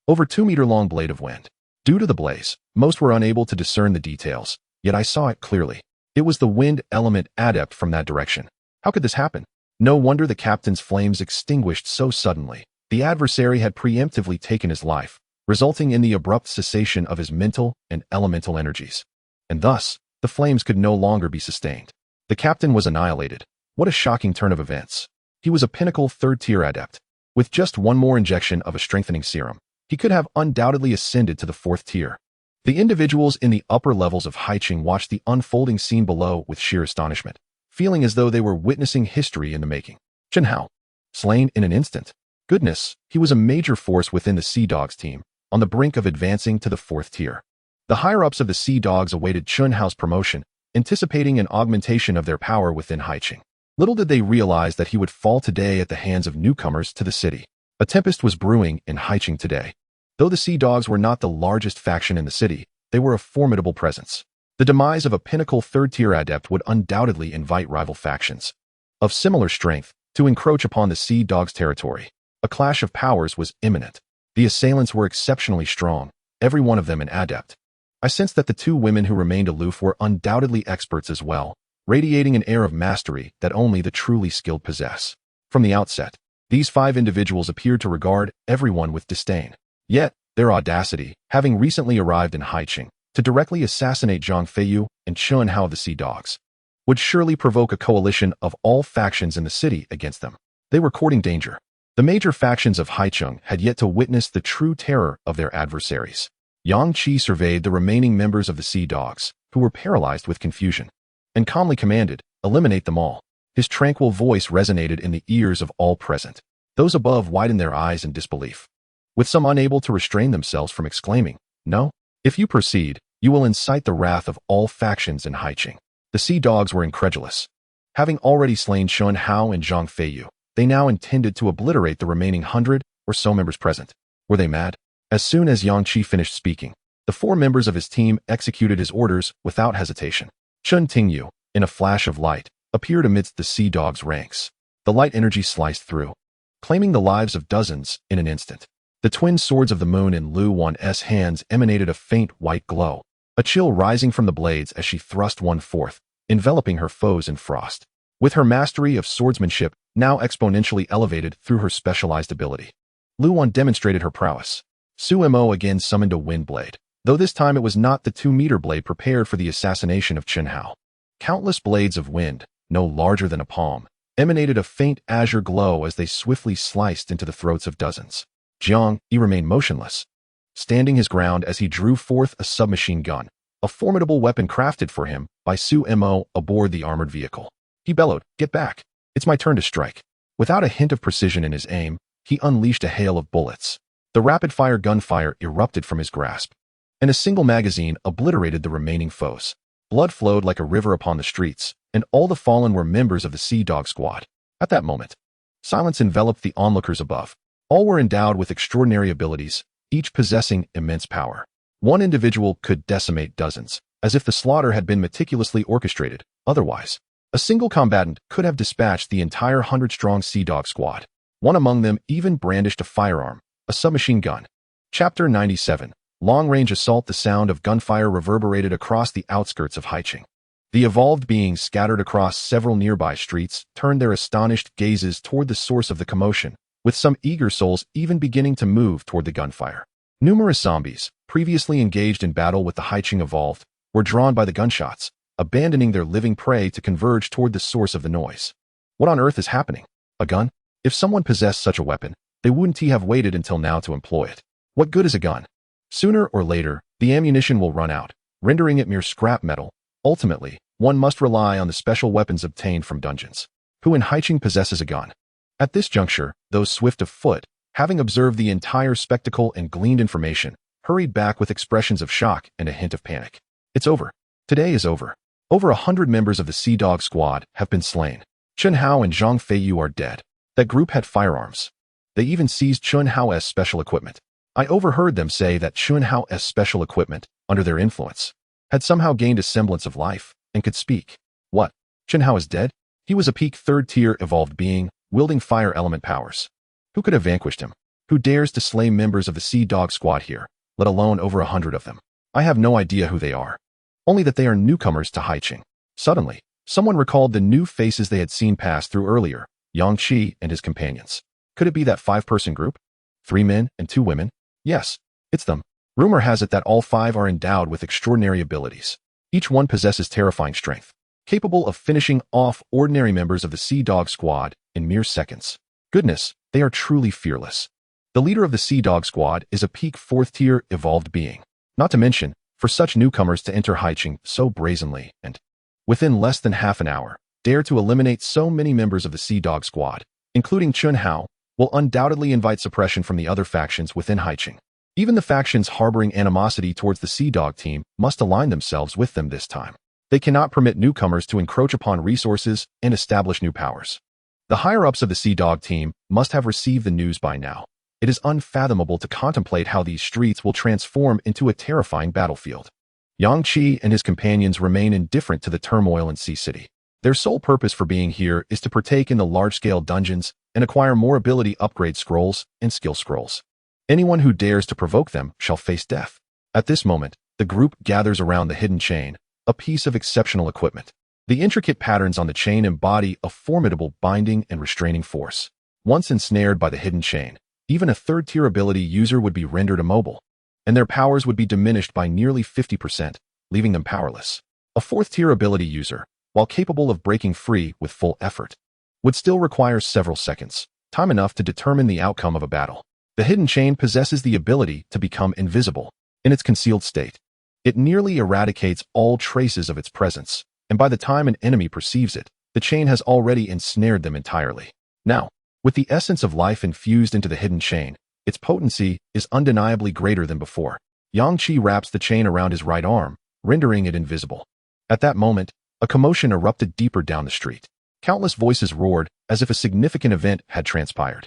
over 2-meter-long blade of wind. Due to the blaze, most were unable to discern the details, yet I saw it clearly. It was the wind element adept from that direction. How could this happen? No wonder the captain's flames extinguished so suddenly. The adversary had preemptively taken his life, resulting in the abrupt cessation of his mental and elemental energies. And thus, the flames could no longer be sustained. The captain was annihilated. What a shocking turn of events. He was a pinnacle 3rd-tier adept. With just one more injection of a strengthening serum, he could have undoubtedly ascended to the 4th tier. The individuals in the upper levels of Haiqing watched the unfolding scene below with sheer astonishment, feeling as though they were witnessing history in the making. Chun Hao, slain in an instant. Goodness, he was a major force within the Sea Dogs team, on the brink of advancing to the 4th tier. The higher-ups of the Sea Dogs awaited Chun Hao's promotion, anticipating an augmentation of their power within Haiqing. Little did they realize that he would fall today at the hands of newcomers to the city. A tempest was brewing in Haiqing today. Though the Sea Dogs were not the largest faction in the city, they were a formidable presence. The demise of a pinnacle 3rd-tier adept would undoubtedly invite rival factions of similar strength to encroach upon the Sea Dogs' territory. A clash of powers was imminent. The assailants were exceptionally strong, every one of them an adept. I sensed that the 2 women who remained aloof were undoubtedly experts as well, radiating an air of mastery that only the truly skilled possess. From the outset, These 5 individuals appeared to regard everyone with disdain. Yet, their audacity, having recently arrived in Haiqing, to directly assassinate Zhang Feiyu and Chun Hao of the Sea Dogs, would surely provoke a coalition of all factions in the city against them. They were courting danger. The major factions of Haicheng had yet to witness the true terror of their adversaries. Yang Qi surveyed the remaining members of the Sea Dogs, who were paralyzed with confusion, and calmly commanded, "Eliminate them all." His tranquil voice resonated in the ears of all present. Those above widened their eyes in disbelief, with some unable to restrain themselves from exclaiming, "No! If you proceed, you will incite the wrath of all factions in Haiqing." The Sea Dogs were incredulous. Having already slain Chun Hao and Zhang Feiyu, they now intended to obliterate the remaining 100 or so members present. Were they mad? As soon as Yang Qi finished speaking, the 4 members of his team executed his orders without hesitation. Chun Tingyu, in a flash of light, appeared amidst the Sea Dogs' ranks. The light energy sliced through, claiming the lives of dozens in an instant. The twin swords of the moon in Lu Wan's hands emanated a faint white glow, a chill rising from the blades as she thrust one forth, enveloping her foes in frost. With her mastery of swordsmanship now exponentially elevated through her specialized ability, Lu Wan demonstrated her prowess. Su Mo again summoned a wind blade, though this time it was not the 2-meter blade prepared for the assassination of Chun Hao. Countless blades of wind, no larger than a palm, emanated a faint azure glow as they swiftly sliced into the throats of dozens. Jiang Yi remained motionless, standing his ground as he drew forth a submachine gun, a formidable weapon crafted for him by Su Mo aboard the armored vehicle. He bellowed, "Get back! It's my turn to strike." Without a hint of precision in his aim, he unleashed a hail of bullets. The rapid-fire gunfire erupted from his grasp, and a single magazine obliterated the remaining foes. Blood flowed like a river upon the streets, and all the fallen were members of the Sea Dog squad. At that moment, silence enveloped the onlookers above. All were endowed with extraordinary abilities, each possessing immense power. One individual could decimate dozens, as if the slaughter had been meticulously orchestrated. Otherwise, a single combatant could have dispatched the entire 100-strong Sea Dog squad. One among them even brandished a firearm, a submachine gun. Chapter 97. Long-range assault. The sound of gunfire reverberated across the outskirts of Haiqing. The evolved beings scattered across several nearby streets turned their astonished gazes toward the source of the commotion, with some eager souls even beginning to move toward the gunfire. Numerous zombies, previously engaged in battle with the Haiqing evolved, were drawn by the gunshots, abandoning their living prey to converge toward the source of the noise. What on earth is happening? A gun? If someone possessed such a weapon, they wouldn't have waited until now to employ it. What good is a gun? Sooner or later, the ammunition will run out, rendering it mere scrap metal. Ultimately, one must rely on the special weapons obtained from dungeons. Who in Haiqing possesses a gun? At this juncture, those swift of foot, having observed the entire spectacle and gleaned information, hurried back with expressions of shock and a hint of panic. It's over. Today is over. Over 100 members of the Sea Dog squad have been slain. Chun Hao and Zhang Feiyu are dead. That group had firearms. They even seized Chun Hao's special equipment. I overheard them say that Chun Hao's special equipment, under their influence, had somehow gained a semblance of life and could speak. What? Chun Hao is dead? He was a peak 3rd-tier evolved being, wielding fire element powers. Who could have vanquished him? Who dares to slay members of the Sea Dog squad here, let alone over 100 of them? I have no idea who they are. Only that they are newcomers to Haiqing. Suddenly, someone recalled the new faces they had seen pass through earlier, Yang Qi and his companions. Could it be that 5-person group? 3 men and 2 women? Yes, it's them. Rumor has it that all 5 are endowed with extraordinary abilities. Each one possesses terrifying strength, capable of finishing off ordinary members of the Sea Dog squad in mere seconds. Goodness, they are truly fearless. The leader of the Sea Dog squad is a peak 4th-tier evolved being. Not to mention, for such newcomers to enter Haiqing so brazenly and, within less than half an hour, dare to eliminate so many members of the Sea Dog squad, including Chun Hao, will undoubtedly invite suppression from the other factions within Haiqing. Even the factions harboring animosity towards the Sea Dog team must align themselves with them this time. They cannot permit newcomers to encroach upon resources and establish new powers. The higher-ups of the Sea Dog team must have received the news by now. It is unfathomable to contemplate how these streets will transform into a terrifying battlefield. Yang Qi and his companions remain indifferent to the turmoil in Sea City. Their sole purpose for being here is to partake in the large-scale dungeons and acquire more ability upgrade scrolls and skill scrolls. Anyone who dares to provoke them shall face death. At this moment, the group gathers around the hidden chain, a piece of exceptional equipment. The intricate patterns on the chain embody a formidable binding and restraining force. Once ensnared by the hidden chain, even a third-tier ability user would be rendered immobile, and their powers would be diminished by nearly 50%, leaving them powerless. A fourth-tier ability user, while capable of breaking free with full effort, would still require several seconds, time enough to determine the outcome of a battle. The hidden chain possesses the ability to become invisible. In its concealed state, it nearly eradicates all traces of its presence, and by the time an enemy perceives it, the chain has already ensnared them entirely. Now, with the essence of life infused into the hidden chain, its potency is undeniably greater than before. Yang Qi wraps the chain around his right arm, rendering it invisible. At that moment, a commotion erupted deeper down the street. Countless voices roared as if a significant event had transpired.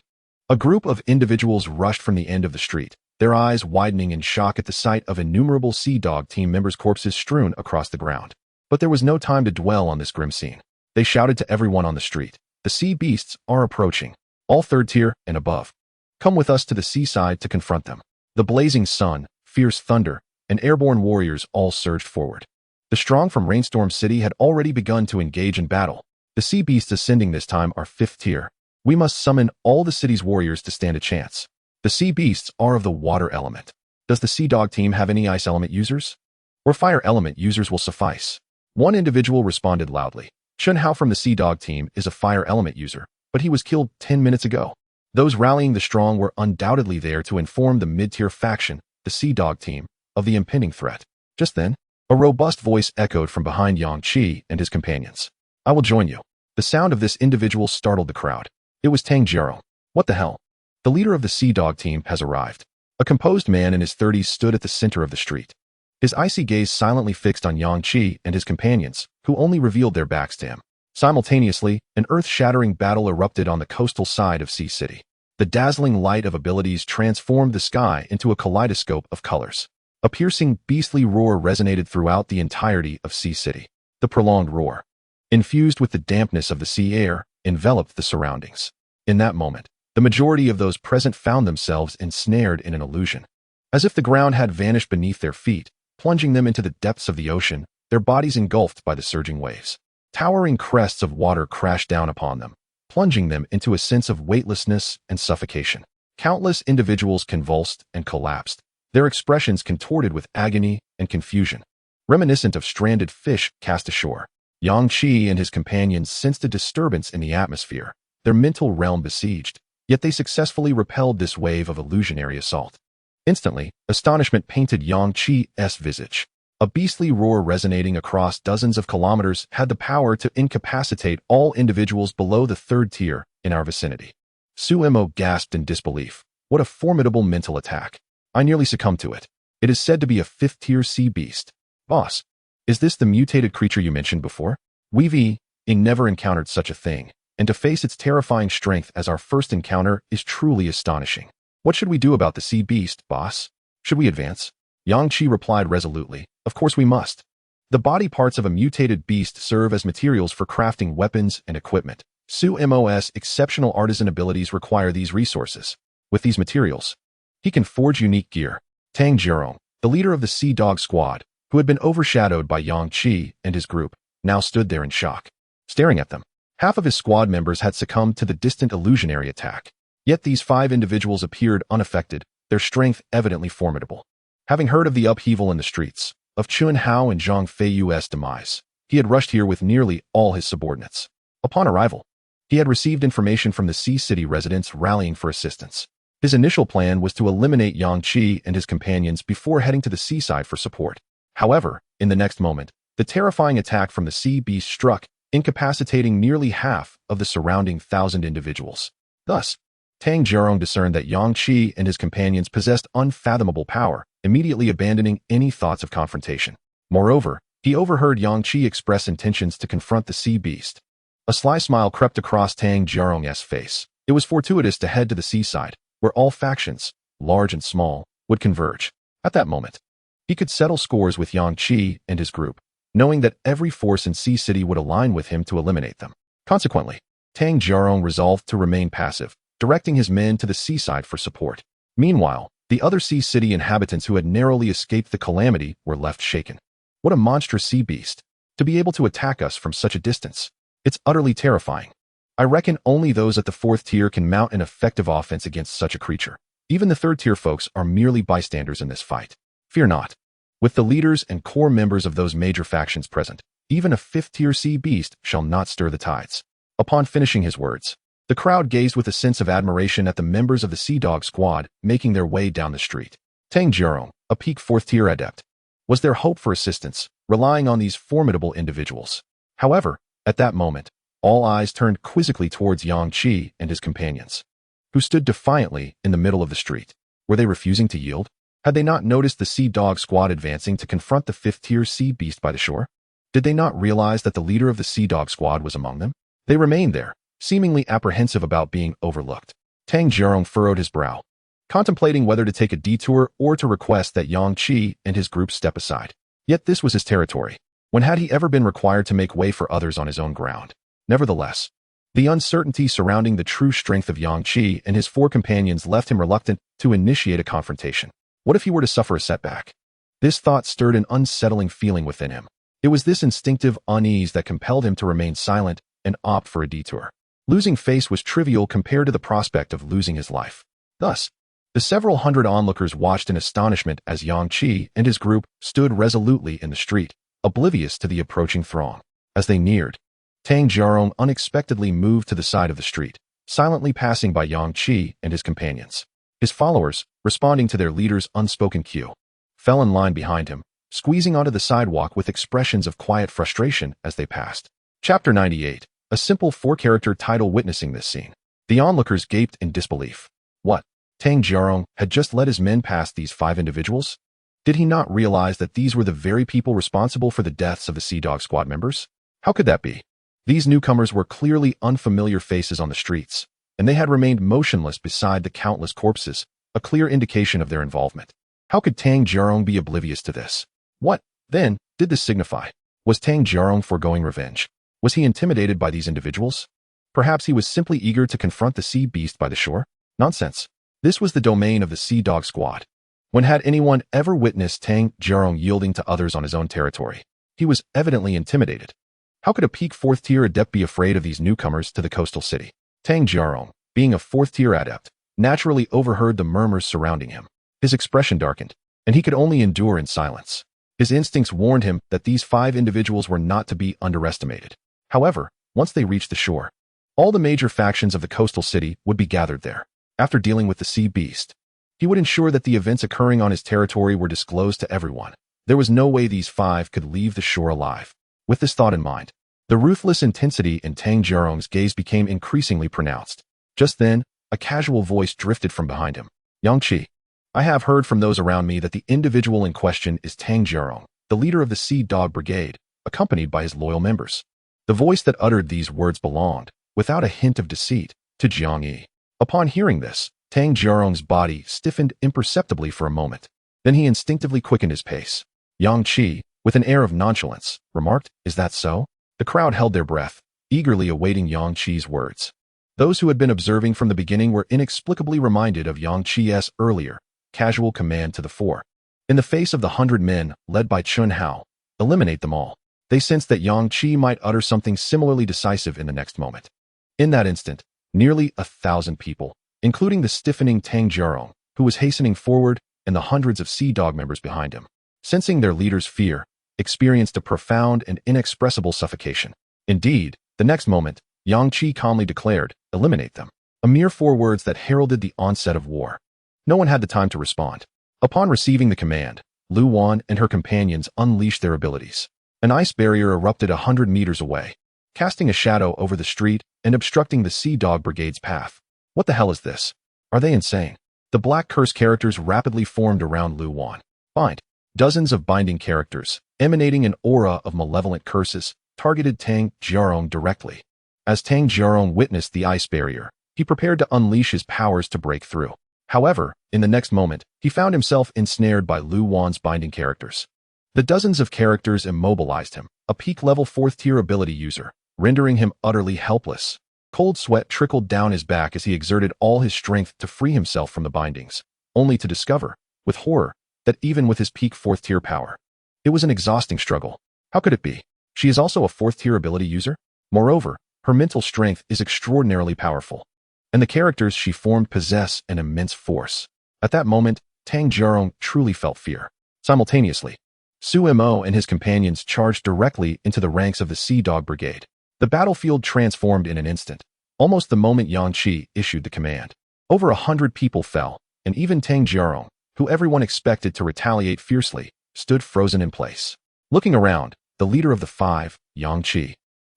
A group of individuals rushed from the end of the street, their eyes widening in shock at the sight of innumerable Sea Dog team members' corpses strewn across the ground. But there was no time to dwell on this grim scene. They shouted to everyone on the street, "The sea beasts are approaching. All third tier and above. Come with us to the seaside to confront them." The blazing sun, fierce thunder, and airborne warriors all surged forward. The strong from Rainstorm City had already begun to engage in battle. The sea beasts ascending this time are fifth tier. We must summon all the city's warriors to stand a chance. The sea beasts are of the water element. Does the Sea Dog team have any ice element users? Or fire element users will suffice? One individual responded loudly. Chun Hao from the Sea Dog team is a fire element user, but he was killed 10 minutes ago. Those rallying the strong were undoubtedly there to inform the mid-tier faction, the Sea Dog team, of the impending threat. Just then, a robust voice echoed from behind Yang Qi and his companions. "I will join you." The sound of this individual startled the crowd. It was Tang Jiarong. What the hell? The leader of the Sea Dog team has arrived. A composed man in his 30s stood at the center of the street. His icy gaze silently fixed on Yang Qi and his companions, who only revealed their backs to him. Simultaneously, an earth-shattering battle erupted on the coastal side of Sea City. The dazzling light of abilities transformed the sky into a kaleidoscope of colors. A piercing, beastly roar resonated throughout the entirety of Sea City. The prolonged roar, infused with the dampness of the sea air, enveloped the surroundings. In that moment, the majority of those present found themselves ensnared in an illusion. As if the ground had vanished beneath their feet, plunging them into the depths of the ocean, their bodies engulfed by the surging waves. Towering crests of water crashed down upon them, plunging them into a sense of weightlessness and suffocation. Countless individuals convulsed and collapsed, their expressions contorted with agony and confusion, reminiscent of stranded fish cast ashore. Yang Qi and his companions sensed a disturbance in the atmosphere, their mental realm besieged, yet they successfully repelled this wave of illusionary assault. Instantly, astonishment painted Yang Qi's visage. A beastly roar resonating across dozens of kilometers had the power to incapacitate all individuals below the third tier in our vicinity. Su Mo gasped in disbelief. What a formidable mental attack. I nearly succumbed to it. It is said to be a fifth-tier sea beast. Boss, is this the mutated creature you mentioned before? We've never encountered such a thing, and to face its terrifying strength as our first encounter is truly astonishing. What should we do about the sea beast, boss? Should we advance? Yang Qi replied resolutely, of course we must. The body parts of a mutated beast serve as materials for crafting weapons and equipment. Su Mo's exceptional artisan abilities require these resources. With these materials, he can forge unique gear. Tang Jiarong, the leader of the Sea Dog squad, who had been overshadowed by Yang Qi and his group, now stood there in shock, staring at them. Half of his squad members had succumbed to the distant illusionary attack. Yet these 5 individuals appeared unaffected, their strength evidently formidable. Having heard of the upheaval in the streets, of Chun Hao and Zhang Feiyu's demise, he had rushed here with nearly all his subordinates. Upon arrival, he had received information from the Sea City residents rallying for assistance. His initial plan was to eliminate Yang Qi and his companions before heading to the seaside for support. However, in the next moment, the terrifying attack from the sea beast struck, incapacitating nearly half of the surrounding 1,000 individuals. Thus, Tang Jiarong discerned that Yang Qi and his companions possessed unfathomable power, immediately abandoning any thoughts of confrontation. Moreover, he overheard Yang Qi express intentions to confront the sea beast. A sly smile crept across Tang Jiarong's face. It was fortuitous to head to the seaside, where all factions, large and small, would converge. At that moment, he could settle scores with Yang Qi and his group, knowing that every force in Sea City would align with him to eliminate them. Consequently, Tang Jiarong resolved to remain passive, directing his men to the seaside for support. Meanwhile, the other Sea City inhabitants who had narrowly escaped the calamity were left shaken. What a monstrous sea beast! To be able to attack us from such a distance. It's utterly terrifying. I reckon only those at the 4th tier can mount an effective offense against such a creature. Even the 3rd tier folks are merely bystanders in this fight. Fear not. With the leaders and core members of those major factions present, even a 5th tier sea beast shall not stir the tides. Upon finishing his words, the crowd gazed with a sense of admiration at the members of the Sea Dog squad making their way down the street. Tang Jiarong, a peak 4th tier adept, was their hope for assistance, relying on these formidable individuals. However, at that moment, all eyes turned quizzically towards Yang Qi and his companions, who stood defiantly in the middle of the street. Were they refusing to yield? Had they not noticed the Sea Dog squad advancing to confront the 5th tier sea beast by the shore? Did they not realize that the leader of the Sea Dog squad was among them? They remained there, seemingly apprehensive about being overlooked. Tang Jiarong furrowed his brow, contemplating whether to take a detour or to request that Yang Qi and his group step aside. Yet this was his territory. When had he ever been required to make way for others on his own ground? Nevertheless, the uncertainty surrounding the true strength of Yang Qi and his 4 companions left him reluctant to initiate a confrontation. What if he were to suffer a setback? This thought stirred an unsettling feeling within him. It was this instinctive unease that compelled him to remain silent and opt for a detour. Losing face was trivial compared to the prospect of losing his life. Thus, the several hundred onlookers watched in astonishment as Yang Qi and his group stood resolutely in the street, oblivious to the approaching throng. As they neared, Tang Jiarong unexpectedly moved to the side of the street, silently passing by Yang Qi and his companions. His followers, responding to their leader's unspoken cue, fell in line behind him, squeezing onto the sidewalk with expressions of quiet frustration as they passed. Chapter 98. A simple 4-character title witnessing this scene. The onlookers gaped in disbelief. What? Tang Jiarong had just led his men past these 5 individuals? Did he not realize that these were the very people responsible for the deaths of the Sea Dog squad members? How could that be? These newcomers were clearly unfamiliar faces on the streets, and they had remained motionless beside the countless corpses, a clear indication of their involvement. How could Tang Jiarong be oblivious to this? What, then, did this signify? Was Tang Jiarong foregoing revenge? Was he intimidated by these individuals? Perhaps he was simply eager to confront the sea beast by the shore? Nonsense. This was the domain of the Sea Dog squad. When had anyone ever witnessed Tang Jiarong yielding to others on his own territory? He was evidently intimidated. How could a peak 4th tier adept be afraid of these newcomers to the coastal city? Tang Jiarong, being a 4th tier adept, naturally overheard the murmurs surrounding him. His expression darkened, and he could only endure in silence. His instincts warned him that these 5 individuals were not to be underestimated. However, once they reached the shore, all the major factions of the coastal city would be gathered there. After dealing with the sea beast, he would ensure that the events occurring on his territory were disclosed to everyone. There was no way these 5 could leave the shore alive. With this thought in mind, the ruthless intensity in Tang Jiarong's gaze became increasingly pronounced. Just then, a casual voice drifted from behind him. Yang Qi, I have heard from those around me that the individual in question is Tang Jiarong, the leader of the Sea Dog Brigade, accompanied by his loyal members. The voice that uttered these words belonged, without a hint of deceit, to Jiang Yi. Upon hearing this, Tang Jiarong's body stiffened imperceptibly for a moment. Then he instinctively quickened his pace. Yang Qi, with an air of nonchalance, remarked, Is that so? The crowd held their breath, eagerly awaiting Yang Qi's words. Those who had been observing from the beginning were inexplicably reminded of Yang Qi's earlier, casual command to the 4. In the face of the 100 men, led by Chun Hao, eliminate them all. They sensed that Yang Qi might utter something similarly decisive in the next moment. In that instant, nearly 1,000 people, including the stiffening Tang Jiarong, who was hastening forward, and the hundreds of Sea Dog members behind him, sensing their leader's fear, experienced a profound and inexpressible suffocation. Indeed, the next moment, Yang Qi calmly declared, Eliminate them. A mere 4 words that heralded the onset of war. No one had the time to respond. Upon receiving the command, Lu Wan and her companions unleashed their abilities. An ice barrier erupted 100 meters away, casting a shadow over the street and obstructing the Sea Dog Brigade's path. What the hell is this? Are they insane? The black curse characters rapidly formed around Lu Wan. Bind. Dozens of binding characters, emanating an aura of malevolent curses, targeted Tang Jiarong directly. As Tang Jiarong witnessed the ice barrier, he prepared to unleash his powers to break through. However, in the next moment, he found himself ensnared by Lu Wan's binding characters. The dozens of characters immobilized him, a peak-level 4th tier ability user, rendering him utterly helpless. Cold sweat trickled down his back as he exerted all his strength to free himself from the bindings, only to discover, with horror, that even with his peak 4th tier power, it was an exhausting struggle. How could it be? She is also a 4th tier ability user? Moreover, Her mental strength is extraordinarily powerful, and the characters she formed possess an immense force. At that moment, Tang Jiarong truly felt fear. Simultaneously, Su Mo and his companions charged directly into the ranks of the Sea Dog Brigade. The battlefield transformed in an instant, almost the moment Yang Qi issued the command. Over 100 people fell, and even Tang Jiarong, who everyone expected to retaliate fiercely, stood frozen in place. Looking around, the leader of the five, Yang Qi,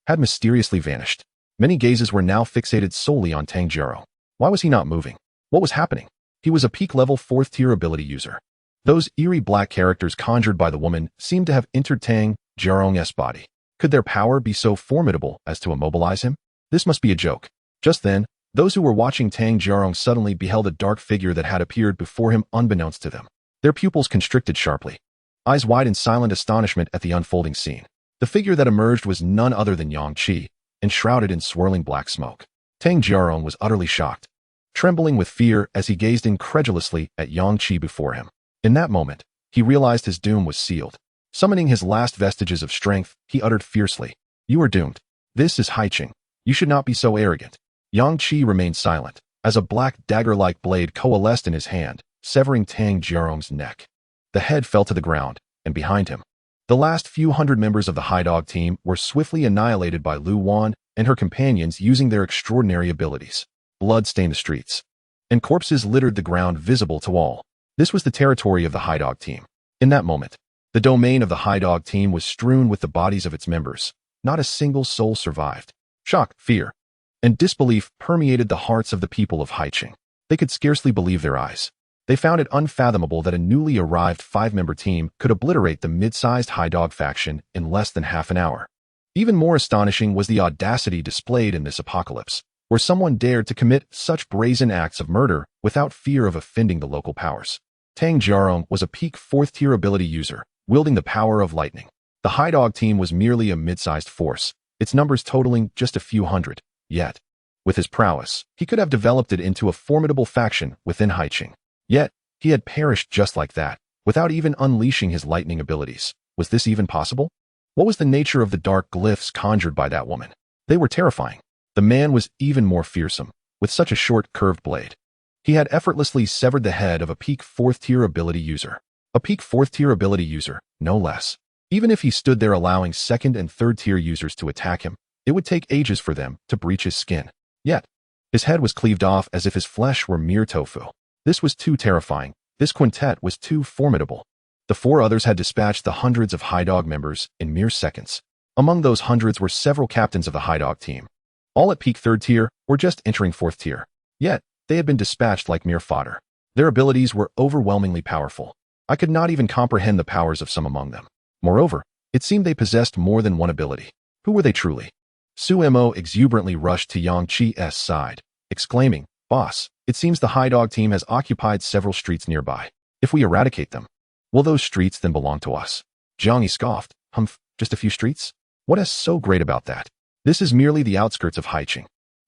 had mysteriously vanished. Many gazes were now fixated solely on Tang Jiarong. Why was he not moving? What was happening? He was a peak-level 4th-tier ability user. Those eerie black characters conjured by the woman seemed to have entered Tang Jiarong's body. Could their power be so formidable as to immobilize him? This must be a joke. Just then, those who were watching Tang Jiarong suddenly beheld a dark figure that had appeared before him unbeknownst to them. Their pupils constricted sharply, eyes wide in silent astonishment at the unfolding scene. The figure that emerged was none other than Yang Qi, enshrouded in swirling black smoke. Tang Jiarong was utterly shocked, trembling with fear as he gazed incredulously at Yang Qi before him. In that moment, he realized his doom was sealed. Summoning his last vestiges of strength, he uttered fiercely, "You are doomed. This is Haiqing. You should not be so arrogant." Yang Qi remained silent, as a black dagger-like blade coalesced in his hand, severing Tang Jiarong's neck. The head fell to the ground, and behind him, the last few hundred members of the Hai Dog team were swiftly annihilated by Lu Wan and her companions using their extraordinary abilities. Blood stained the streets, and corpses littered the ground visible to all. This was the territory of the Hai Dog team. In that moment, the domain of the Hai Dog team was strewn with the bodies of its members. Not a single soul survived. Shock, fear, and disbelief permeated the hearts of the people of Haiqing. They could scarcely believe their eyes. They found it unfathomable that a newly arrived 5-member team could obliterate the mid-sized Hai Dog faction in less than half an hour. Even more astonishing was the audacity displayed in this apocalypse, where someone dared to commit such brazen acts of murder without fear of offending the local powers. Tang Jiarong was a peak 4th-tier ability user, wielding the power of lightning. The Hai Dog team was merely a mid-sized force, its numbers totaling just a few hundred. Yet, with his prowess, he could have developed it into a formidable faction within Haiqing. Yet, he had perished just like that, without even unleashing his lightning abilities. Was this even possible? What was the nature of the dark glyphs conjured by that woman? They were terrifying. The man was even more fearsome, with such a short, curved blade. He had effortlessly severed the head of a peak 4th-tier ability user. A peak 4th-tier ability user, no less. Even if he stood there allowing 2nd and 3rd-tier users to attack him, it would take ages for them to breach his skin. Yet, his head was cleaved off as if his flesh were mere tofu. This was too terrifying. This quintet was too formidable. The 4 others had dispatched the hundreds of Hai Dog members in mere seconds. Among those hundreds were several captains of the Hai Dog team, all at peak 3rd tier or just entering 4th tier. Yet, they had been dispatched like mere fodder. Their abilities were overwhelmingly powerful. I could not even comprehend the powers of some among them. Moreover, it seemed they possessed more than one ability. Who were they truly? Su Mo exuberantly rushed to Yang Qi's side, exclaiming, "Boss, it seems the Hai Dog team has occupied several streets nearby. If we eradicate them, will those streets then belong to us?" Jiang Yi scoffed, "Humph, just a few streets? What is so great about that? This is merely the outskirts of Haiqing.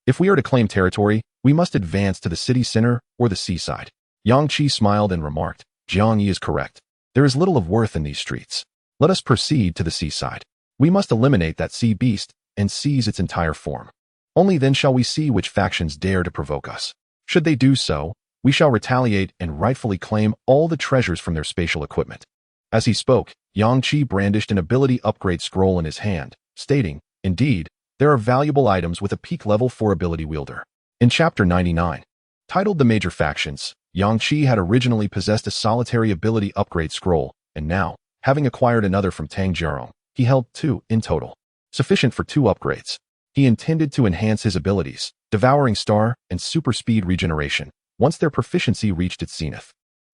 If we are to claim territory, we must advance to the city center or the seaside." Yang Qi smiled and remarked, "Jiang Yi is correct. There is little of worth in these streets. Let us proceed to the seaside. We must eliminate that sea beast and seize its entire form. Only then shall we see which factions dare to provoke us. Should they do so, we shall retaliate and rightfully claim all the treasures from their spatial equipment." As he spoke, Yang Qi brandished an ability upgrade scroll in his hand, stating, "Indeed, there are valuable items with a peak level 4 ability wielder." In Chapter 99, titled The Major Factions, Yang Qi had originally possessed a solitary ability upgrade scroll, and now, having acquired another from Tang Jiarong, he held 2 in total, sufficient for 2 upgrades. He intended to enhance his abilities, Devouring Star and Super Speed Regeneration, once their proficiency reached its zenith.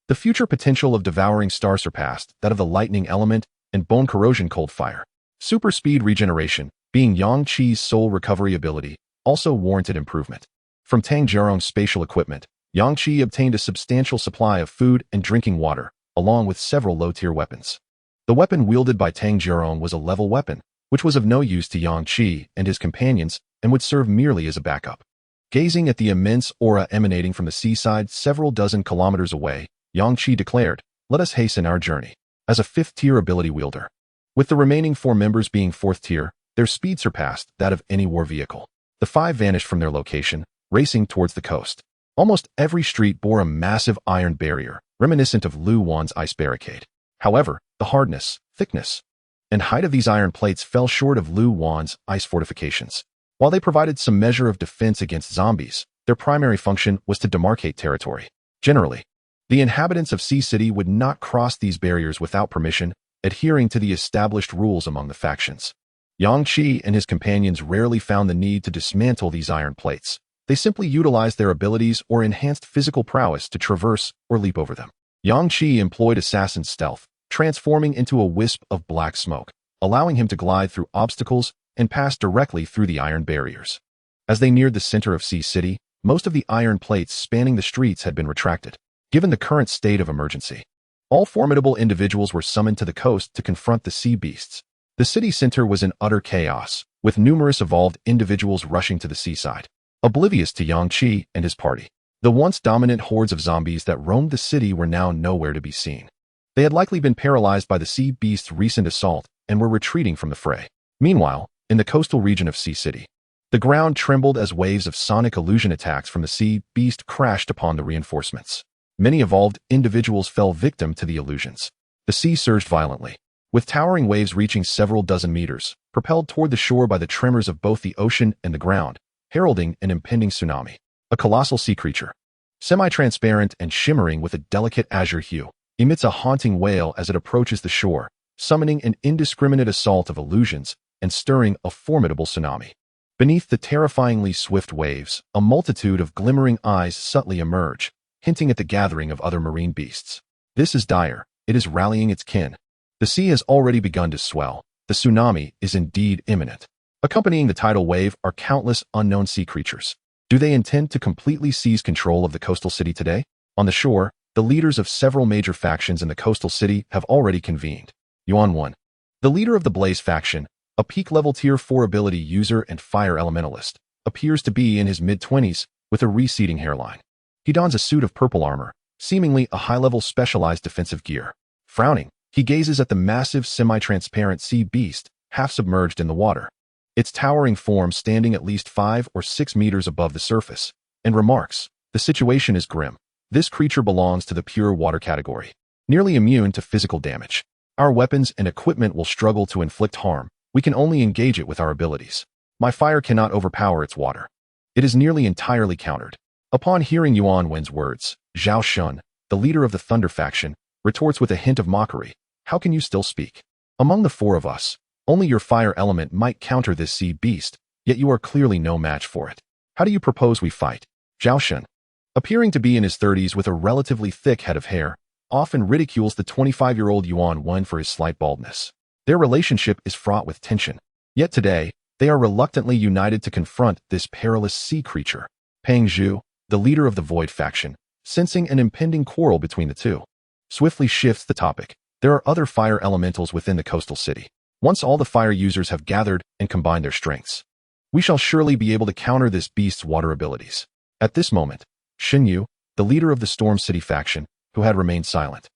The future potential of Devouring Star surpassed that of the Lightning Element and Bone Corrosion Cold Fire. Super Speed Regeneration, being Yang Qi's sole recovery ability, also warranted improvement. From Tang Jiarong's spatial equipment, Yang Qi obtained a substantial supply of food and drinking water, along with several low-tier weapons. The weapon wielded by Tang Jiarong was a level weapon, which was of no use to Yang Qi and his companions and would serve merely as a backup. Gazing at the immense aura emanating from the seaside several dozen kilometers away, Yang Qi declared, "Let us hasten our journey." As a 5th-tier ability wielder, with the remaining 4 members being 4th tier, their speed surpassed that of any war vehicle. The five vanished from their location, racing towards the coast. Almost every street bore a massive iron barrier, reminiscent of Lu Wan's ice barricade. However, the hardness, thickness, and height of these iron plates fell short of Lu Wan's ice fortifications. While they provided some measure of defense against zombies, their primary function was to demarcate territory. Generally, the inhabitants of Sea City would not cross these barriers without permission, adhering to the established rules among the factions. Yang Qi and his companions rarely found the need to dismantle these iron plates. They simply utilized their abilities or enhanced physical prowess to traverse or leap over them. Yang Qi employed assassin stealth, transforming into a wisp of black smoke, allowing him to glide through obstacles and pass directly through the iron barriers. As they neared the center of Sea City, most of the iron plates spanning the streets had been retracted. Given the current state of emergency, all formidable individuals were summoned to the coast to confront the sea beasts. The city center was in utter chaos, with numerous evolved individuals rushing to the seaside, oblivious to Yang Qi and his party. The once dominant hordes of zombies that roamed the city were now nowhere to be seen. They had likely been paralyzed by the sea beast's recent assault and were retreating from the fray. Meanwhile, in the coastal region of Sea City, the ground trembled as waves of sonic illusion attacks from the sea beast crashed upon the reinforcements. Many evolved individuals fell victim to the illusions. The sea surged violently, with towering waves reaching several dozen meters, propelled toward the shore by the tremors of both the ocean and the ground, heralding an impending tsunami. A colossal sea creature, semi-transparent and shimmering with a delicate azure hue, emits a haunting wail as it approaches the shore, summoning an indiscriminate assault of illusions and stirring a formidable tsunami. Beneath the terrifyingly swift waves, a multitude of glimmering eyes subtly emerge, hinting at the gathering of other marine beasts. This is dire. It is rallying its kin. The sea has already begun to swell. The tsunami is indeed imminent. Accompanying the tidal wave are countless unknown sea creatures. Do they intend to completely seize control of the coastal city today? On the shore, the leaders of several major factions in the coastal city have already convened. Yuan 1. The leader of the Blaze faction, a peak-level Tier 4 ability user and fire elementalist, appears to be in his mid-20s with a receding hairline. He dons a suit of purple armor, seemingly a high-level specialized defensive gear. Frowning, he gazes at the massive semi-transparent sea beast, half-submerged in the water, its towering form standing at least 5 or 6 meters above the surface, and remarks, "The situation is grim. This creature belongs to the pure water category, nearly immune to physical damage. Our weapons and equipment will struggle to inflict harm. We can only engage it with our abilities. My fire cannot overpower its water. It is nearly entirely countered." Upon hearing Yuan Wen's words, Zhao Shun, the leader of the Thunder faction, retorts with a hint of mockery, "How can you still speak? Among the four of us, only your fire element might counter this sea beast, yet you are clearly no match for it. How do you propose we fight?" Zhao Shun, appearing to be in his 30s with a relatively thick head of hair, often ridicules the 25-year-old Yuan Wen for his slight baldness. Their relationship is fraught with tension, yet today, they are reluctantly united to confront this perilous sea creature. Peng Zhu, the leader of the Void faction, sensing an impending quarrel between the two, swiftly shifts the topic. There are other fire elementals within the coastal city. Once all the fire users have gathered and combined their strengths, we shall surely be able to counter this beast's water abilities. At this moment, Shen Yu, the leader of the Storm City faction, who had remained silent,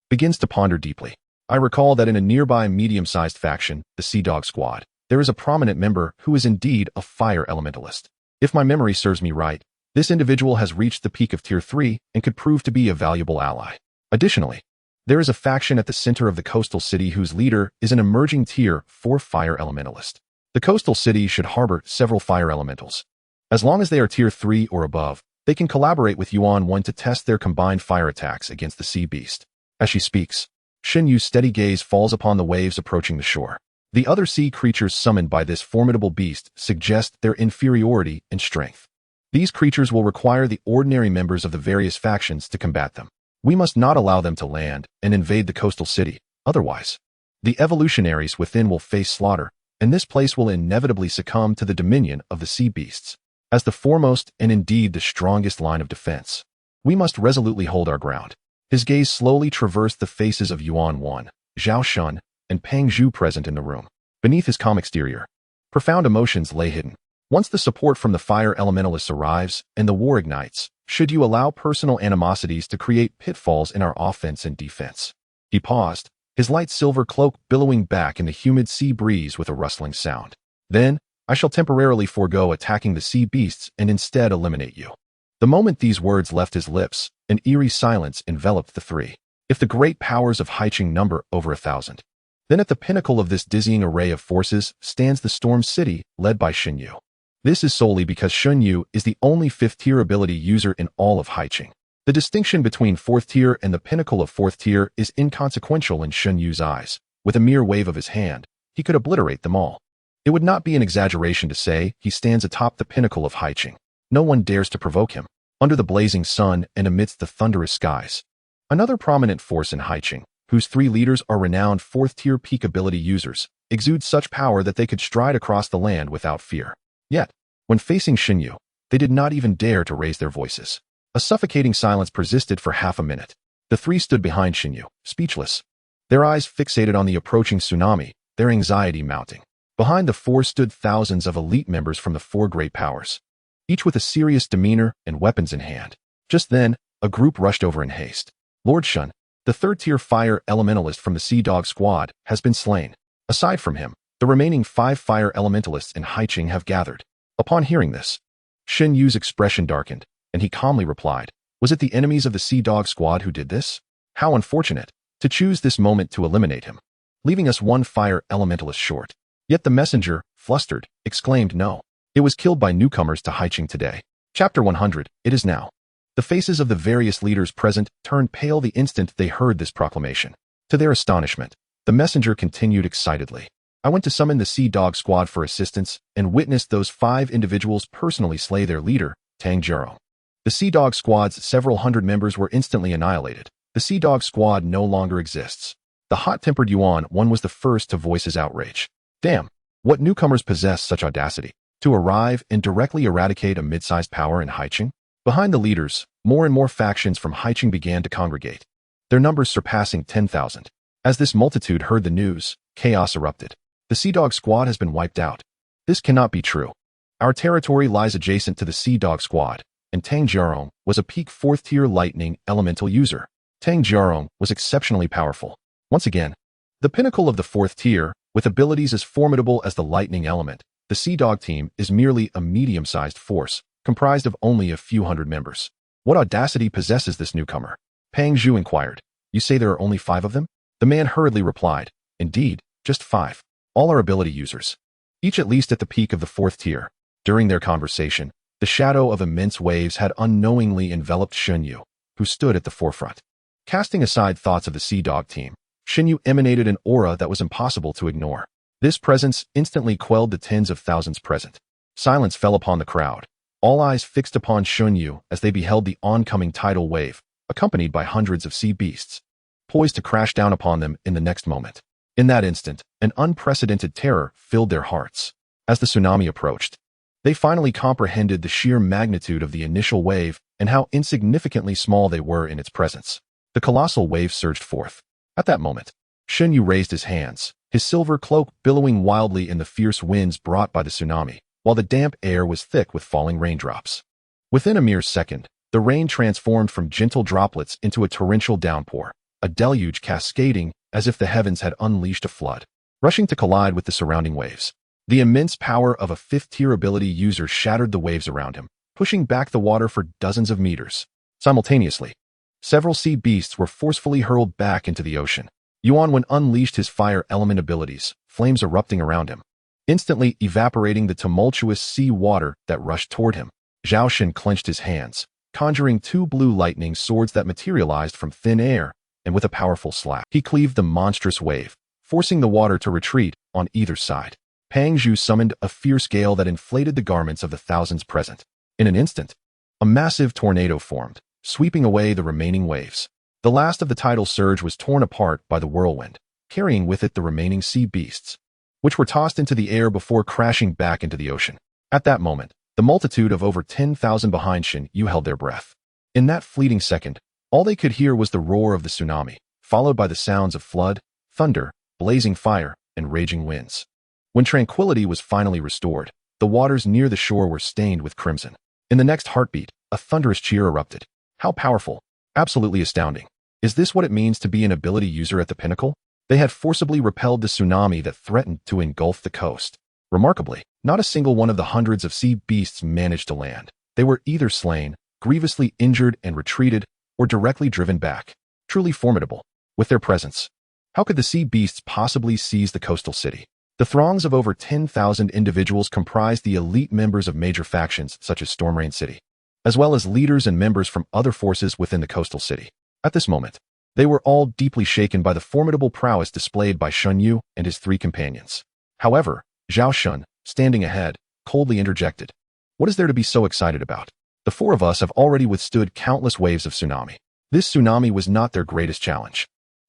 begins to ponder deeply. I recall that in a nearby medium-sized faction, the Sea Dog Squad, there is a prominent member who is indeed a fire elementalist. If my memory serves me right, this individual has reached the peak of Tier 3 and could prove to be a valuable ally. Additionally, there is a faction at the center of the coastal city whose leader is an emerging Tier 4 fire elementalist. The coastal city should harbor several fire elementals. As long as they are Tier 3 or above, they can collaborate with Yuan 1 to test their combined fire attacks against the sea beast. As she speaks, Shen Yu's steady gaze falls upon the waves approaching the shore. The other sea creatures summoned by this formidable beast suggest their inferiority in strength. These creatures will require the ordinary members of the various factions to combat them. We must not allow them to land and invade the coastal city, otherwise, the evolutionaries within will face slaughter, and this place will inevitably succumb to the dominion of the sea beasts. As the foremost and indeed the strongest line of defense, we must resolutely hold our ground. His gaze slowly traversed the faces of Yuan 1, Zhao Shun, and Peng Zhu present in the room. Beneath his calm exterior, profound emotions lay hidden. Once the support from the fire elementalists arrives and the war ignites, should you allow personal animosities to create pitfalls in our offense and defense? He paused, his light silver cloak billowing back in the humid sea breeze with a rustling sound. Then, I shall temporarily forego attacking the sea beasts and instead eliminate you. The moment these words left his lips, an eerie silence enveloped the three. If the great powers of Haiqing number over 1,000, then at the pinnacle of this dizzying array of forces stands the Storm City, led by Shen Yu. This is solely because Shen Yu is the only 5th-tier ability user in all of Haiqing. The distinction between 4th tier and the pinnacle of 4th tier is inconsequential in Shen Yu's eyes. With a mere wave of his hand, he could obliterate them all. It would not be an exaggeration to say he stands atop the pinnacle of Haiqing. No one dares to provoke him. Under the blazing sun and amidst the thunderous skies, another prominent force in Haiqing, whose 3 leaders are renowned 4th-tier peak ability users, exudes such power that they could stride across the land without fear. Yet, when facing Shen Yu, they did not even dare to raise their voices. A suffocating silence persisted for half a minute. The 3 stood behind Shen Yu, speechless, their eyes fixated on the approaching tsunami, their anxiety mounting. Behind the 4 stood thousands of elite members from the 4 great powers, each with a serious demeanor and weapons in hand. Just then, a group rushed over in haste. Lord Shun, the 3rd-tier fire elementalist from the Sea Dog Squad, has been slain. Aside from him, the remaining 5 fire elementalists in Haiqing have gathered. Upon hearing this, Shen Yu's expression darkened, and he calmly replied, "Was it the enemies of the Sea Dog Squad who did this? How unfortunate, to choose this moment to eliminate him, leaving us 1 fire elementalist short." Yet the messenger, flustered, exclaimed, "No. It was killed by newcomers to Haiqing today." Chapter 100, It is now. The faces of the various leaders present turned pale the instant they heard this proclamation. To their astonishment, the messenger continued excitedly, "I went to summon the Sea Dog Squad for assistance and witnessed those 5 individuals personally slay their leader, Tang Jero. The Sea Dog Squad's several hundred members were instantly annihilated. The Sea Dog Squad no longer exists." The hot-tempered Yuan one was the first to voice his outrage. Damn, what newcomers possess such audacity to arrive and directly eradicate a mid-sized power in Haiqing? Behind the leaders, more and more factions from Haiqing began to congregate, their numbers surpassing 10,000. As this multitude heard the news, chaos erupted. "The Sea Dog Squad has been wiped out. This cannot be true. Our territory lies adjacent to the Sea Dog Squad, and Tang Jiarong was a peak 4th-tier lightning elemental user. Tang Jiarong was exceptionally powerful. Once again, the pinnacle of the 4th tier, with abilities as formidable as the lightning element, the Sea Dog team is merely a medium-sized force, comprised of only a few hundred members. What audacity possesses this newcomer?" Pang Zhu inquired. "You say there are only 5 of them?" The man hurriedly replied, "Indeed, just 5. All are ability users, each at least at the peak of the 4th tier." During their conversation, the shadow of immense waves had unknowingly enveloped Shen Yu, who stood at the forefront. Casting aside thoughts of the Sea Dog team, Shen Yu emanated an aura that was impossible to ignore. This presence instantly quelled the tens of thousands present. Silence fell upon the crowd, all eyes fixed upon Shen Yu as they beheld the oncoming tidal wave, accompanied by hundreds of sea beasts, poised to crash down upon them in the next moment. In that instant, an unprecedented terror filled their hearts. As the tsunami approached, they finally comprehended the sheer magnitude of the initial wave and how insignificantly small they were in its presence. The colossal wave surged forth. At that moment, Shen Yu raised his hands, his silver cloak billowing wildly in the fierce winds brought by the tsunami, while the damp air was thick with falling raindrops. Within a mere second, the rain transformed from gentle droplets into a torrential downpour, a deluge cascading as if the heavens had unleashed a flood, rushing to collide with the surrounding waves. The immense power of a 5th-tier ability user shattered the waves around him, pushing back the water for dozens of meters. Simultaneously, several sea beasts were forcefully hurled back into the ocean. Yuan unleashed his fire element abilities, flames erupting around him, instantly evaporating the tumultuous sea water that rushed toward him. Zhao Shen clenched his hands, conjuring 2 blue lightning swords that materialized from thin air, and with a powerful slap, he cleaved the monstrous wave, forcing the water to retreat on either side. Pang Zhu summoned a fierce gale that inflated the garments of the thousands present. In an instant, a massive tornado formed, sweeping away the remaining waves. The last of the tidal surge was torn apart by the whirlwind, carrying with it the remaining sea beasts, which were tossed into the air before crashing back into the ocean. At that moment, the multitude of over 10,000 behind Shen Yu held their breath. In that fleeting second, all they could hear was the roar of the tsunami, followed by the sounds of flood, thunder, blazing fire, and raging winds. When tranquility was finally restored, the waters near the shore were stained with crimson. In the next heartbeat, a thunderous cheer erupted. How powerful! Absolutely astounding. Is this what it means to be an ability user at the pinnacle? They had forcibly repelled the tsunami that threatened to engulf the coast. Remarkably, not a single one of the hundreds of sea beasts managed to land. They were either slain, grievously injured and retreated, or directly driven back. Truly formidable. With their presence, how could the sea beasts possibly seize the coastal city? The throngs of over 10,000 individuals comprised the elite members of major factions such as Stormrain City, as well as leaders and members from other forces within the coastal city. At this moment, they were all deeply shaken by the formidable prowess displayed by Shun Yu and his three companions. However, Zhao Shun, standing ahead, coldly interjected, "What is there to be so excited about? The four of us have already withstood countless waves of tsunami. This tsunami was not their greatest challenge.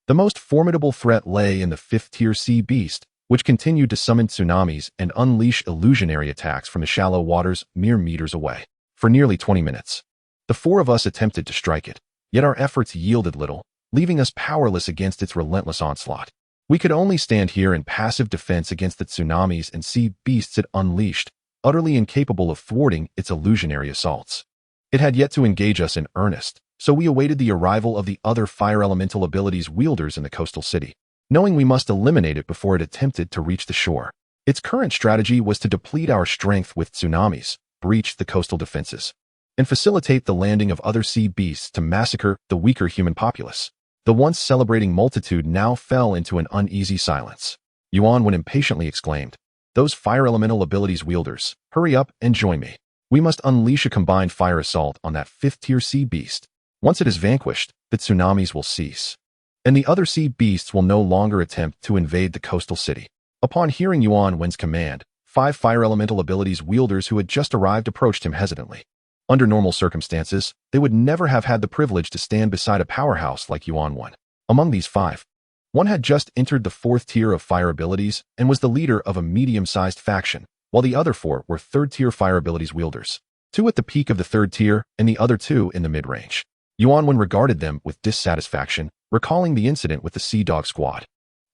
The most formidable threat lay in the fifth-tier sea beast, which continued to summon tsunamis and unleash illusionary attacks from the shallow waters mere meters away. For nearly 20 minutes, the four of us attempted to strike it, yet our efforts yielded little, leaving us powerless against its relentless onslaught. We could only stand here in passive defense against the tsunamis and sea beasts it unleashed, utterly incapable of thwarting its illusionary assaults. It had yet to engage us in earnest, so we awaited the arrival of the other fire elemental abilities wielders in the coastal city, knowing we must eliminate it before it attempted to reach the shore. Its current strategy was to deplete our strength with tsunamis, breach the coastal defenses, and facilitate the landing of other sea beasts to massacre the weaker human populace. The once celebrating multitude now fell into an uneasy silence. Yuan Wen impatiently exclaimed, "Those fire elemental abilities wielders, hurry up and join me. We must unleash a combined fire assault on that fifth-tier sea beast. Once it is vanquished, the tsunamis will cease, and the other sea beasts will no longer attempt to invade the coastal city." Upon hearing Yuan Wen's command, 5 fire elemental abilities wielders who had just arrived approached him hesitantly. Under normal circumstances, they would never have had the privilege to stand beside a powerhouse like Yuan Wen. Among these 5, one had just entered the 4th tier of fire abilities and was the leader of a medium-sized faction, while the other 4 were 3rd-tier fire abilities wielders, 2 at the peak of the 3rd tier and the other 2 in the mid-range. Yuan Wen regarded them with dissatisfaction, recalling the incident with the Sea Dog Squad,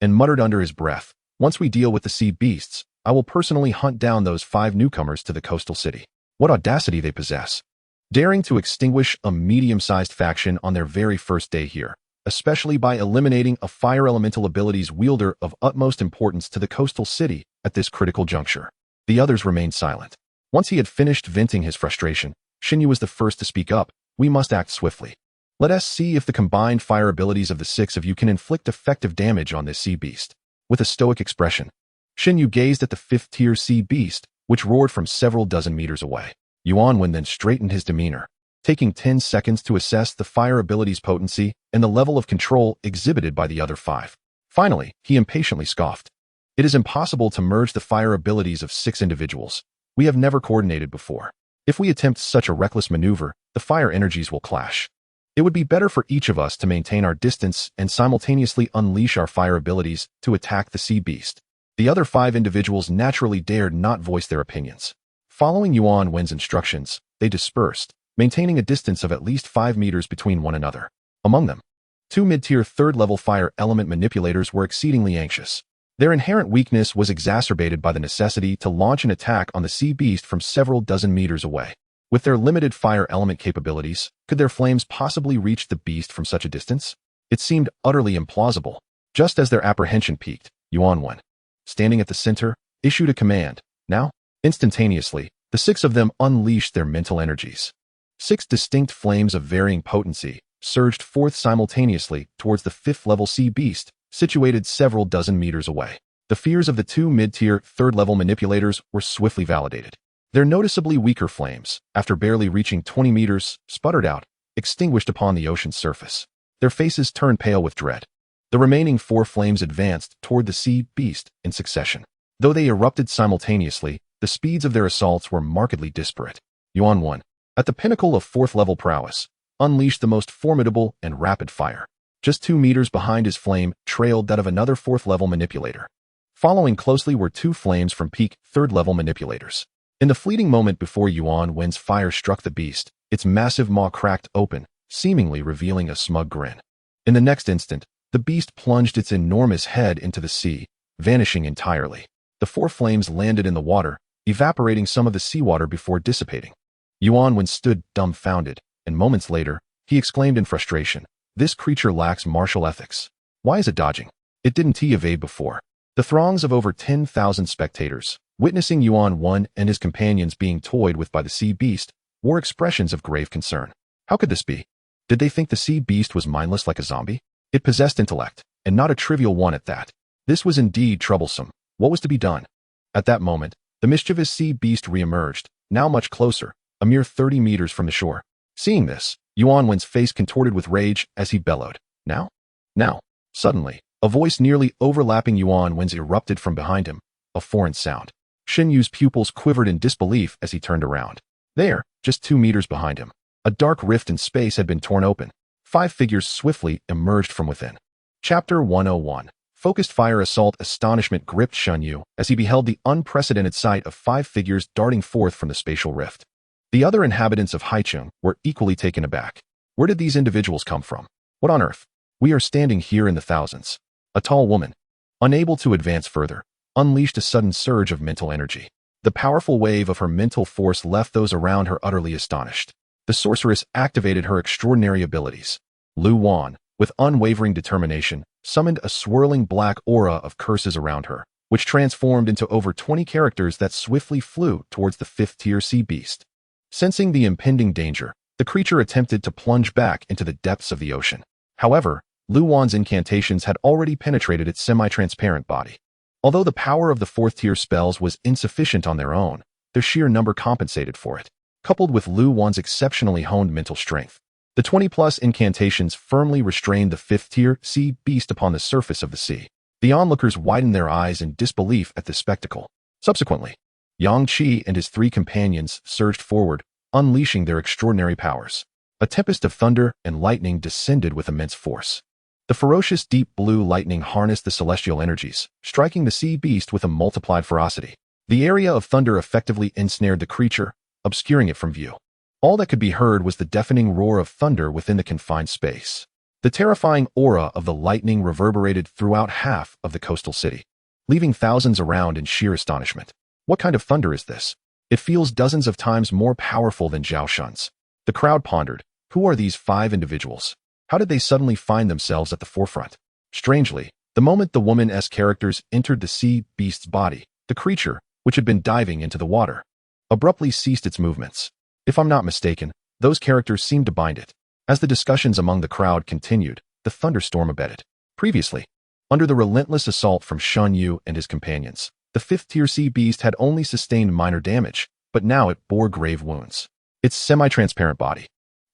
and muttered under his breath, "Once we deal with the sea beasts, I will personally hunt down those 5 newcomers to the coastal city. What audacity they possess, daring to extinguish a medium-sized faction on their very first day here, especially by eliminating a fire elemental abilities wielder of utmost importance to the coastal city at this critical juncture." The others remained silent. Once he had finished venting his frustration, Xinyu was the first to speak up. "We must act swiftly. Let us see if the combined fire abilities of the 6 of you can inflict effective damage on this sea beast." With a stoic expression, Xinyu gazed at the 5th-tier sea beast, which roared from several dozen meters away. Yuan Wen then straightened his demeanor, taking 10 seconds to assess the fire ability's potency and the level of control exhibited by the other 5. Finally, he impatiently scoffed. "It is impossible to merge the fire abilities of 6 individuals. We have never coordinated before. If we attempt such a reckless maneuver, the fire energies will clash. It would be better for each of us to maintain our distance and simultaneously unleash our fire abilities to attack the sea beast." The other 5 individuals naturally dared not voice their opinions. Following Yuan Wen's instructions, they dispersed, maintaining a distance of at least 5 meters between one another. Among them, 2 mid-tier 3rd-level fire element manipulators were exceedingly anxious. Their inherent weakness was exacerbated by the necessity to launch an attack on the sea beast from several dozen meters away. With their limited fire element capabilities, could their flames possibly reach the beast from such a distance? It seemed utterly implausible. Just as their apprehension peaked, Yuan Wen, standing at the center, issued a command. Now, instantaneously, the 6 of them unleashed their mental energies. 6 distinct flames of varying potency surged forth simultaneously towards the 5th-level sea beast, situated several dozen meters away. The fears of the 2 mid-tier 3rd-level manipulators were swiftly validated. Their noticeably weaker flames, after barely reaching 20 meters, sputtered out, extinguished upon the ocean's surface. Their faces turned pale with dread. The remaining 4 flames advanced toward the sea beast in succession. Though they erupted simultaneously, the speeds of their assaults were markedly disparate. Yuan Wen, at the pinnacle of 4th-level prowess, unleashed the most formidable and rapid fire. Just 2 meters behind his flame trailed that of another 4th-level manipulator. Following closely were 2 flames from peak 3rd-level manipulators. In the fleeting moment before Yuan Wen's fire struck the beast, its massive maw cracked open, seemingly revealing a smug grin. In the next instant, the beast plunged its enormous head into the sea, vanishing entirely. The 4 flames landed in the water, evaporating some of the seawater before dissipating. Yuan Wen stood dumbfounded, and moments later, he exclaimed in frustration, "This creature lacks martial ethics. Why is it dodging? It didn't evade before." The throngs of over 10,000 spectators, Witnessing Yuan Wen and his companions being toyed with by the sea beast wore expressions of grave concern. How could this be? Did they think the sea beast was mindless like a zombie? It possessed intellect, and not a trivial one at that. This was indeed troublesome. What was to be done? At that moment, the mischievous sea beast re-emerged, now much closer, a mere 30 meters from the shore. Seeing this, Yuan Wen's face contorted with rage as he bellowed. Now? Now. Suddenly, a voice nearly overlapping Yuan Wen's erupted from behind him, a foreign sound. Shen Yu's pupils quivered in disbelief as he turned around. There, just 2 meters behind him, a dark rift in space had been torn open. 5 figures swiftly emerged from within. Chapter 101. Focused Fire Assault. Astonishment gripped Shen Yu as he beheld the unprecedented sight of 5 figures darting forth from the spatial rift. The other inhabitants of Haicheng were equally taken aback. Where did these individuals come from? What on earth? We are standing here in the thousands. A tall woman, unable to advance further, unleashed a sudden surge of mental energy. The powerful wave of her mental force left those around her utterly astonished. The sorceress activated her extraordinary abilities. Lu Wan, with unwavering determination, summoned a swirling black aura of curses around her, which transformed into over 20 characters that swiftly flew towards the 5th-tier sea beast. Sensing the impending danger, the creature attempted to plunge back into the depths of the ocean. However, Lu Wan's incantations had already penetrated its semi-transparent body. Although the power of the 4th-tier spells was insufficient on their own, their sheer number compensated for it. Coupled with Lu Wan's exceptionally honed mental strength, the 20-plus incantations firmly restrained the 5th-tier sea beast upon the surface of the sea. The onlookers widened their eyes in disbelief at the spectacle. Subsequently, Yang Qi and his 3 companions surged forward, unleashing their extraordinary powers. A tempest of thunder and lightning descended with immense force. The ferocious deep blue lightning harnessed the celestial energies, striking the sea beast with a multiplied ferocity. The area of thunder effectively ensnared the creature, obscuring it from view. All that could be heard was the deafening roar of thunder within the confined space. The terrifying aura of the lightning reverberated throughout half of the coastal city, leaving thousands around in sheer astonishment. What kind of thunder is this? It feels dozens of times more powerful than Zhao Shun's. The crowd pondered, who are these 5 individuals? How did they suddenly find themselves at the forefront? Strangely, the moment the woman-esque characters entered the sea beast's body, the creature, which had been diving into the water, abruptly ceased its movements. If I'm not mistaken, those characters seemed to bind it. As the discussions among the crowd continued, the thunderstorm abated. Previously, under the relentless assault from Shen Yu and his companions, the 5th-tier sea beast had only sustained minor damage, but now it bore grave wounds. Its semi-transparent body,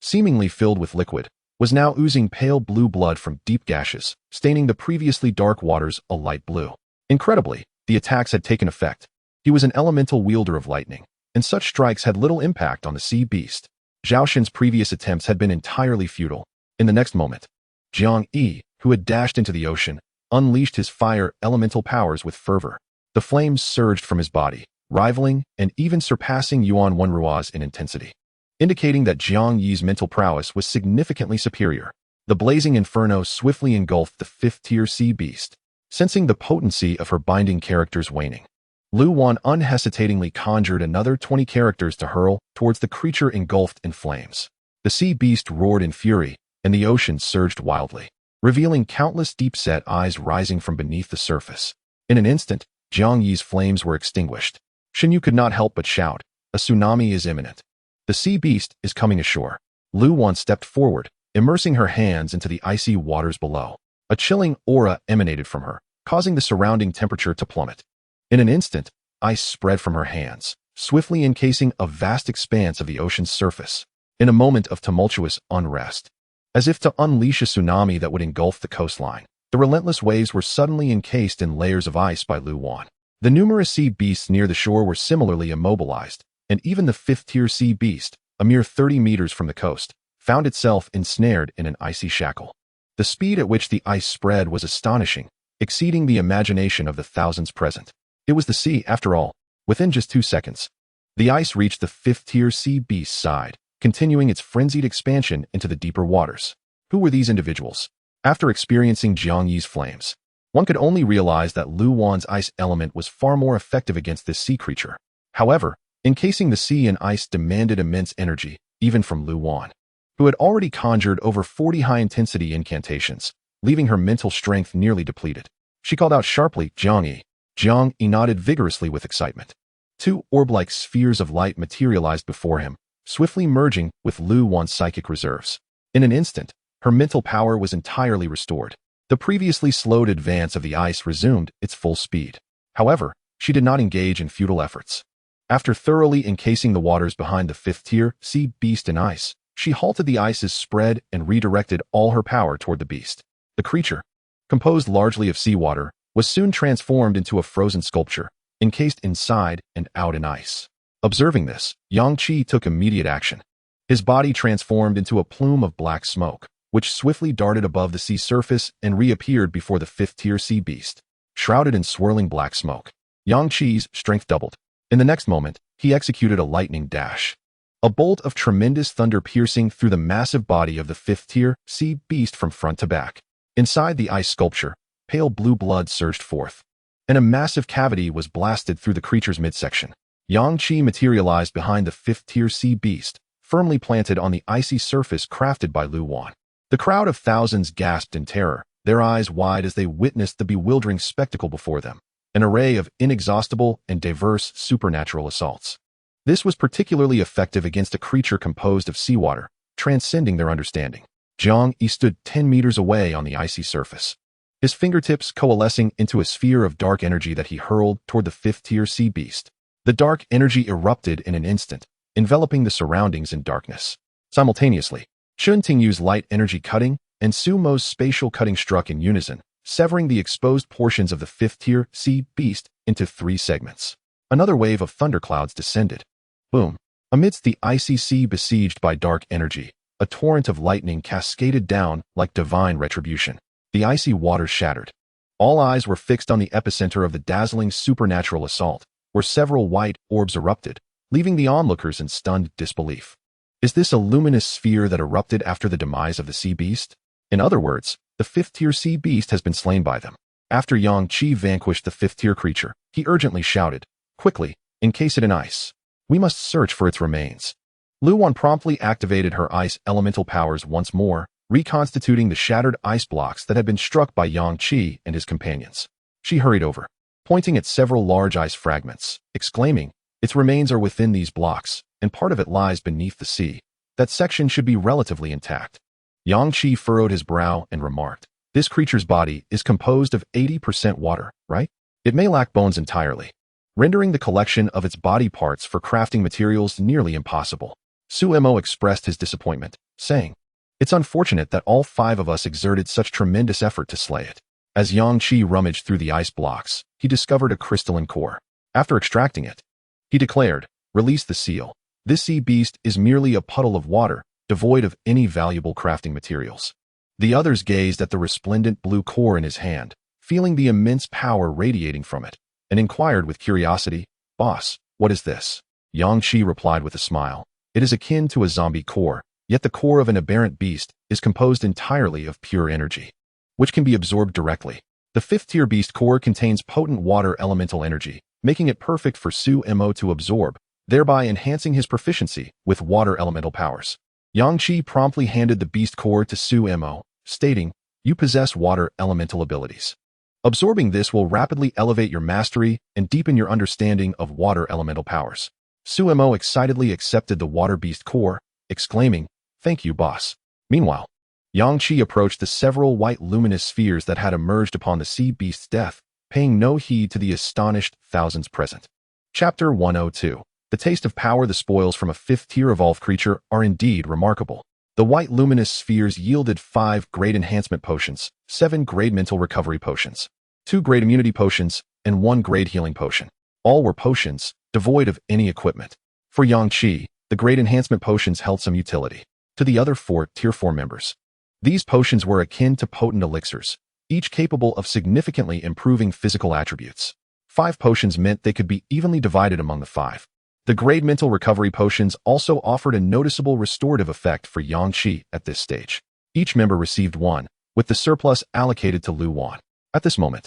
seemingly filled with liquid, was now oozing pale blue blood from deep gashes, staining the previously dark waters a light blue. Incredibly, the attacks had taken effect. He was an elemental wielder of lightning, and such strikes had little impact on the sea beast. Zhao Shen's previous attempts had been entirely futile. In the next moment, Jiang Yi, who had dashed into the ocean, unleashed his fire elemental powers with fervor. The flames surged from his body, rivaling and even surpassing Yuan Wenruo's in intensity, indicating that Jiang Yi's mental prowess was significantly superior. The blazing inferno swiftly engulfed the 5th-tier sea beast. Sensing the potency of her binding characters waning, Lu Wan unhesitatingly conjured another 20 characters to hurl towards the creature engulfed in flames. The sea beast roared in fury, and the ocean surged wildly, revealing countless deep-set eyes rising from beneath the surface. In an instant, Jiang Yi's flames were extinguished. Shen Yu could not help but shout, "A tsunami is imminent. The sea beast is coming ashore." Lu Wan stepped forward, immersing her hands into the icy waters below. A chilling aura emanated from her, causing the surrounding temperature to plummet. In an instant, ice spread from her hands, swiftly encasing a vast expanse of the ocean's surface. In a moment of tumultuous unrest, as if to unleash a tsunami that would engulf the coastline, the relentless waves were suddenly encased in layers of ice by Lu Wan. The numerous sea beasts near the shore were similarly immobilized, and even the 5th-tier sea beast, a mere 30 meters from the coast, found itself ensnared in an icy shackle. The speed at which the ice spread was astonishing, exceeding the imagination of the thousands present. It was the sea, after all. Within just 2 seconds, the ice reached the 5th-tier sea beast's side, continuing its frenzied expansion into the deeper waters. Who were these individuals? After experiencing Jiang Yi's flames, one could only realize that Lu Wan's ice element was far more effective against this sea creature. However, encasing the sea in ice demanded immense energy, even from Lu Wan, who had already conjured over 40 high-intensity incantations, leaving her mental strength nearly depleted. She called out sharply, "Jiang Yi, Jiang Yi nodded vigorously with excitement. Two orb-like spheres of light materialized before him, swiftly merging with Lu Wan's psychic reserves. In an instant, her mental power was entirely restored. The previously slowed advance of the ice resumed its full speed. However, she did not engage in futile efforts. After thoroughly encasing the waters behind the fifth-tier sea beast in ice, she halted the ice's spread and redirected all her power toward the beast. The creature, composed largely of seawater, was soon transformed into a frozen sculpture, encased inside and out in ice. Observing this, Yang Qi took immediate action. His body transformed into a plume of black smoke, which swiftly darted above the sea surface and reappeared before the fifth-tier sea beast. Shrouded in swirling black smoke, Yang Qi's strength doubled. In the next moment, he executed a lightning dash. A bolt of tremendous thunder piercing through the massive body of the fifth-tier sea beast from front to back. Inside the ice sculpture, pale blue blood surged forth, and a massive cavity was blasted through the creature's midsection. Yang Qi materialized behind the fifth-tier sea beast, firmly planted on the icy surface crafted by Lu Wan. The crowd of thousands gasped in terror, their eyes wide as they witnessed the bewildering spectacle before them. An array of inexhaustible and diverse supernatural assaults. This was particularly effective against a creature composed of seawater, transcending their understanding. Jiang Yi stood 10 meters away on the icy surface, his fingertips coalescing into a sphere of dark energy that he hurled toward the fifth-tier sea beast. The dark energy erupted in an instant, enveloping the surroundings in darkness. Simultaneously, Chun Tingyu's light energy cutting and Su Mo's spatial cutting struck in unison, severing the exposed portions of the fifth-tier sea beast into 3 segments. Another wave of thunderclouds descended. Boom! Amidst the icy sea besieged by dark energy, a torrent of lightning cascaded down like divine retribution. The icy waters shattered. All eyes were fixed on the epicenter of the dazzling supernatural assault, where several white orbs erupted, leaving the onlookers in stunned disbelief. Is this a luminous sphere that erupted after the demise of the sea beast? In other words, the fifth-tier sea beast has been slain by them. After Yang Qi vanquished the fifth-tier creature, he urgently shouted, "Quickly, encase it in ice. We must search for its remains." Lu Wan promptly activated her ice elemental powers once more, reconstituting the shattered ice blocks that had been struck by Yang Qi and his companions. She hurried over, pointing at several large ice fragments, exclaiming, "Its remains are within these blocks, and part of it lies beneath the sea. That section should be relatively intact." Yang Qi furrowed his brow and remarked, "This creature's body is composed of 80% water, right? It may lack bones entirely, rendering the collection of its body parts for crafting materials nearly impossible." Su Mo expressed his disappointment, saying, "It's unfortunate that all 5 of us exerted such tremendous effort to slay it." As Yang Qi rummaged through the ice blocks, he discovered a crystalline core. After extracting it, he declared, "Release the seal. This sea beast is merely a puddle of water, devoid of any valuable crafting materials." The others gazed at the resplendent blue core in his hand, feeling the immense power radiating from it, and inquired with curiosity, "Boss, what is this?" Yang Qi replied with a smile, "It is akin to a zombie core, yet the core of an aberrant beast is composed entirely of pure energy, which can be absorbed directly. The fifth-tier beast core contains potent water elemental energy, making it perfect for Su Mo to absorb, thereby enhancing his proficiency with water elemental powers." Yang Qi promptly handed the beast core to Su Mo, stating, "You possess water elemental abilities. Absorbing this will rapidly elevate your mastery and deepen your understanding of water elemental powers." Su Mo excitedly accepted the water beast core, exclaiming, "Thank you, boss." Meanwhile, Yang Qi approached the several white luminous spheres that had emerged upon the sea beast's death, paying no heed to the astonished thousands present. Chapter 102. The taste of power. The spoils from a fifth-tier evolved creature are indeed remarkable. The white luminous spheres yielded 5 great enhancement potions, 7 great mental recovery potions, 2 great immunity potions, and 1 great healing potion. All were potions, devoid of any equipment. For Yang Qi, the great enhancement potions held some utility. To the other 4 Tier 4 members, these potions were akin to potent elixirs, each capable of significantly improving physical attributes. 5 potions meant they could be evenly divided among the 5. The great mental recovery potions also offered a noticeable restorative effect for Yang Qi at this stage. Each member received 1, with the surplus allocated to Lu Wan. At this moment,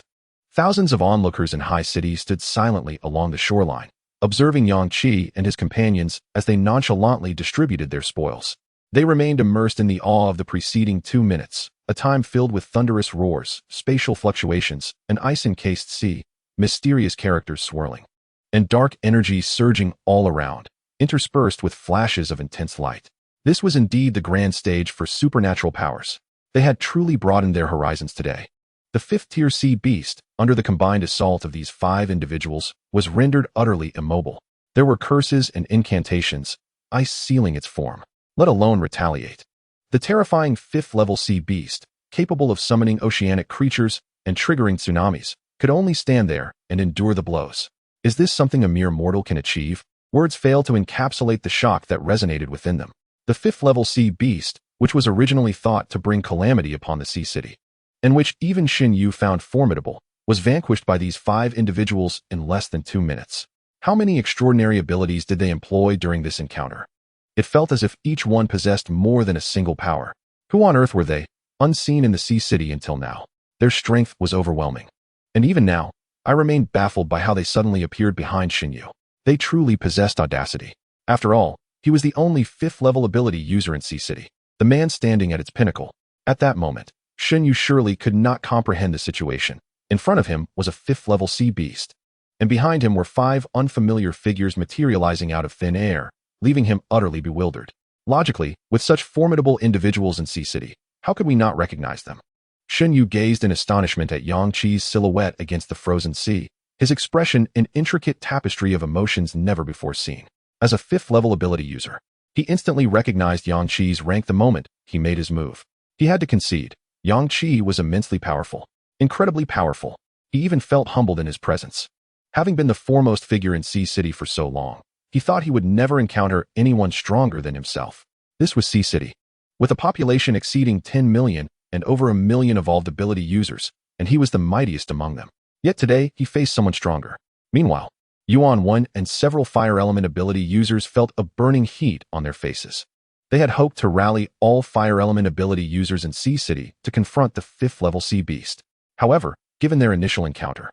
thousands of onlookers in High City stood silently along the shoreline, observing Yang Qi and his companions as they nonchalantly distributed their spoils. They remained immersed in the awe of the preceding 2 minutes, a time filled with thunderous roars, spatial fluctuations, and ice-encased sea, mysterious characters swirling, and dark energies surging all around, interspersed with flashes of intense light. This was indeed the grand stage for supernatural powers. They had truly broadened their horizons today. The fifth-tier sea beast, under the combined assault of these 5 individuals, was rendered utterly immobile. There were curses and incantations, ice sealing its form, let alone retaliate. The terrifying 5th-level sea beast, capable of summoning oceanic creatures and triggering tsunamis, could only stand there and endure the blows. Is this something a mere mortal can achieve? Words fail to encapsulate the shock that resonated within them. The 5th-level sea beast, which was originally thought to bring calamity upon the sea city, and which even Xin Yu found formidable, was vanquished by these 5 individuals in less than 2 minutes. How many extraordinary abilities did they employ during this encounter? It felt as if each one possessed more than a single power. Who on earth were they, unseen in the sea city until now? Their strength was overwhelming. And even now, I remained baffled by how they suddenly appeared behind Xin Yu. They truly possessed audacity. After all, he was the only 5th-level ability user in Sea City, the man standing at its pinnacle. At that moment, Xin Yu surely could not comprehend the situation. In front of him was a 5th-level sea beast, and behind him were 5 unfamiliar figures materializing out of thin air, leaving him utterly bewildered. Logically, with such formidable individuals in Sea City, how could we not recognize them? Xin Yu gazed in astonishment at Yang Qi's silhouette against the frozen sea, his expression an intricate tapestry of emotions never before seen. As a 5th-level ability user, he instantly recognized Yang Qi's rank the moment he made his move. He had to concede. Yang Qi was immensely powerful, incredibly powerful. He even felt humbled in his presence. Having been the foremost figure in Sea City for so long, he thought he would never encounter anyone stronger than himself. This was Sea City, with a population exceeding 10 million and over 1 million evolved ability users, and he was the mightiest among them. Yet today, he faced someone stronger. Meanwhile, Yuan Wen and several fire element ability users felt a burning heat on their faces. They had hoped to rally all fire element ability users in Sea City to confront the 5th-level sea beast. However, given their initial encounter,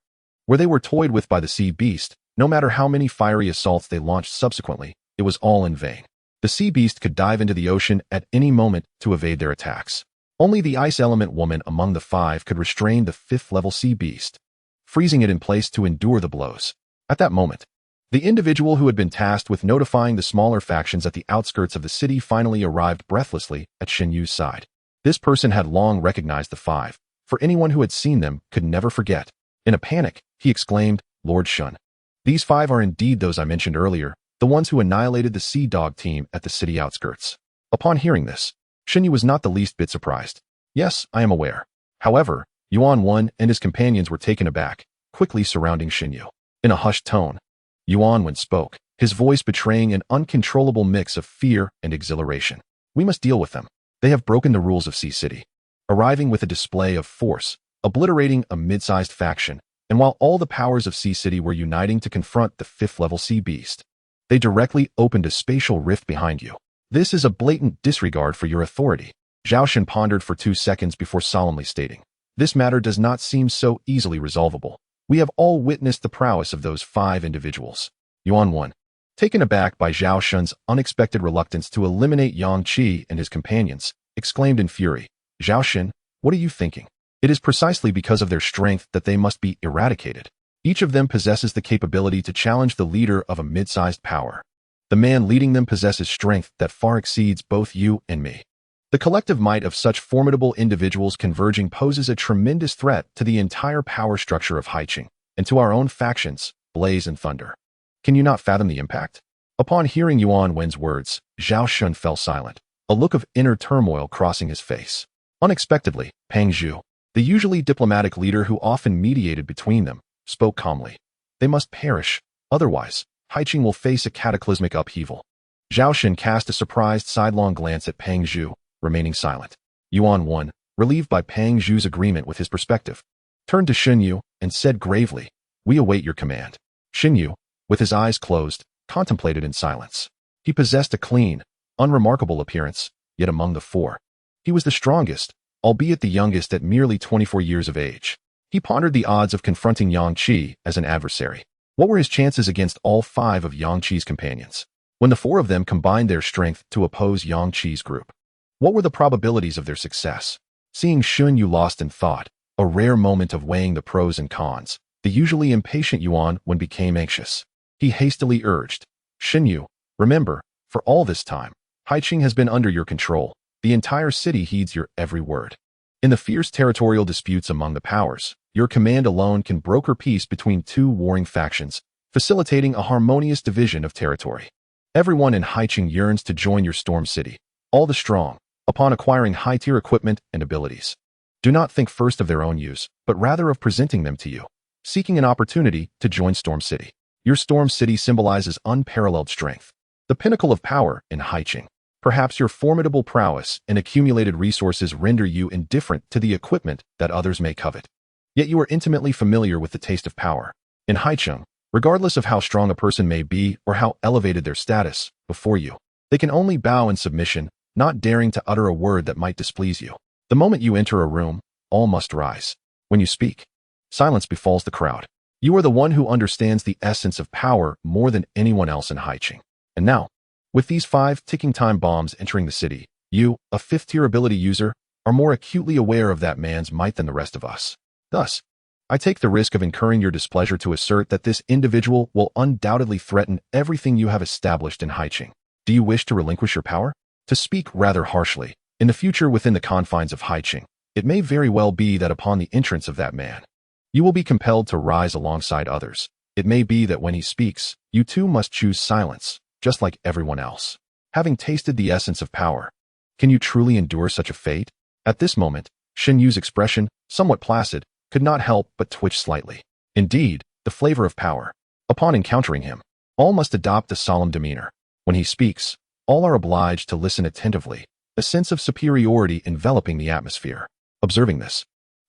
where they were toyed with by the sea beast, no matter how many fiery assaults they launched subsequently, it was all in vain. The sea beast could dive into the ocean at any moment to evade their attacks. Only the ice element woman among the 5 could restrain the 5th-level sea beast, freezing it in place to endure the blows. At that moment, the individual who had been tasked with notifying the smaller factions at the outskirts of the city finally arrived breathlessly at Xin Yu's side. This person had long recognized the 5, for anyone who had seen them could never forget. In a panic, he exclaimed, "Lord Shun, these 5 are indeed those I mentioned earlier, the ones who annihilated the Sea Dog team at the city outskirts." Upon hearing this, Xin Yu was not the least bit surprised. "Yes, I am aware." However, Yuan Wen and his companions were taken aback, quickly surrounding Xin Yu. In a hushed tone, Yuan Wen spoke, his voice betraying an uncontrollable mix of fear and exhilaration. "We must deal with them. They have broken the rules of Sea City, arriving with a display of force, obliterating a mid-sized faction, and while all the powers of Sea City were uniting to confront the 5th-level sea beast, they directly opened a spatial rift behind you. This is a blatant disregard for your authority." Zhao Shen pondered for 2 seconds before solemnly stating, "This matter does not seem so easily resolvable. We have all witnessed the prowess of those 5 individuals." Yuan Wen, taken aback by Zhao Shen's unexpected reluctance to eliminate Yang Qi and his companions, exclaimed in fury, "Zhao Shen, what are you thinking? It is precisely because of their strength that they must be eradicated. Each of them possesses the capability to challenge the leader of a mid-sized power. The man leading them possesses strength that far exceeds both you and me. The collective might of such formidable individuals converging poses a tremendous threat to the entire power structure of Haiqing, and to our own factions, Blaze and Thunder. Can you not fathom the impact?" Upon hearing Yuan Wen's words, Zhao Shun fell silent, a look of inner turmoil crossing his face. Unexpectedly, Pang Zhu, the usually diplomatic leader who often mediated between them, spoke calmly. "They must perish, otherwise, Haiqing will face a cataclysmic upheaval." Zhao Shen cast a surprised sidelong glance at Pang Zhu, remaining silent. Yuan Wen, relieved by Pang Zhu's agreement with his perspective, turned to Xin Yu and said gravely, "We await your command." Xin Yu, with his eyes closed, contemplated in silence. He possessed a clean, unremarkable appearance, yet among the 4, he was the strongest, albeit the youngest at merely 24 years of age. He pondered the odds of confronting Yang Qi as an adversary. What were his chances against all 5 of Yang Qi's companions, when the 4 of them combined their strength to oppose Yang Qi's group? What were the probabilities of their success? Seeing Xin Yu lost in thought, a rare moment of weighing the pros and cons, The usually impatient Yuan when became anxious. He hastily urged, Xinyu, remember, for all this time, Haiqing has been under your control. The entire city heeds your every word. In the fierce territorial disputes among the powers, your command alone can broker peace between two warring factions, facilitating a harmonious division of territory. Everyone in Haiqing yearns to join your Storm City, all the strong, upon acquiring high-tier equipment and abilities. Do not think first of their own use, but rather of presenting them to you, seeking an opportunity to join Storm City. Your Storm City symbolizes unparalleled strength, the pinnacle of power in Haiqing. Perhaps your formidable prowess and accumulated resources render you indifferent to the equipment that others may covet. Yet you are intimately familiar with the taste of power. In Haiqing, regardless of how strong a person may be or how elevated their status before you, they can only bow in submission, not daring to utter a word that might displease you. The moment you enter a room, all must rise. When you speak, silence befalls the crowd. You are the one who understands the essence of power more than anyone else in Haiqing. And now, with these 5 ticking time bombs entering the city, you, a 5th-tier ability user, are more acutely aware of that man's might than the rest of us. Thus, I take the risk of incurring your displeasure to assert that this individual will undoubtedly threaten everything you have established in Haiqing. Do you wish to relinquish your power? To speak rather harshly, in the future within the confines of Haiqing, it may very well be that upon the entrance of that man, you will be compelled to rise alongside others. It may be that when he speaks, you too must choose silence, just like everyone else. Having tasted the essence of power, can you truly endure such a fate? At this moment, Xinyu's expression, somewhat placid, could not help but twitch slightly. Indeed, the flavor of power. Upon encountering him, all must adopt a solemn demeanor. When he speaks, all are obliged to listen attentively, a sense of superiority enveloping the atmosphere. Observing this,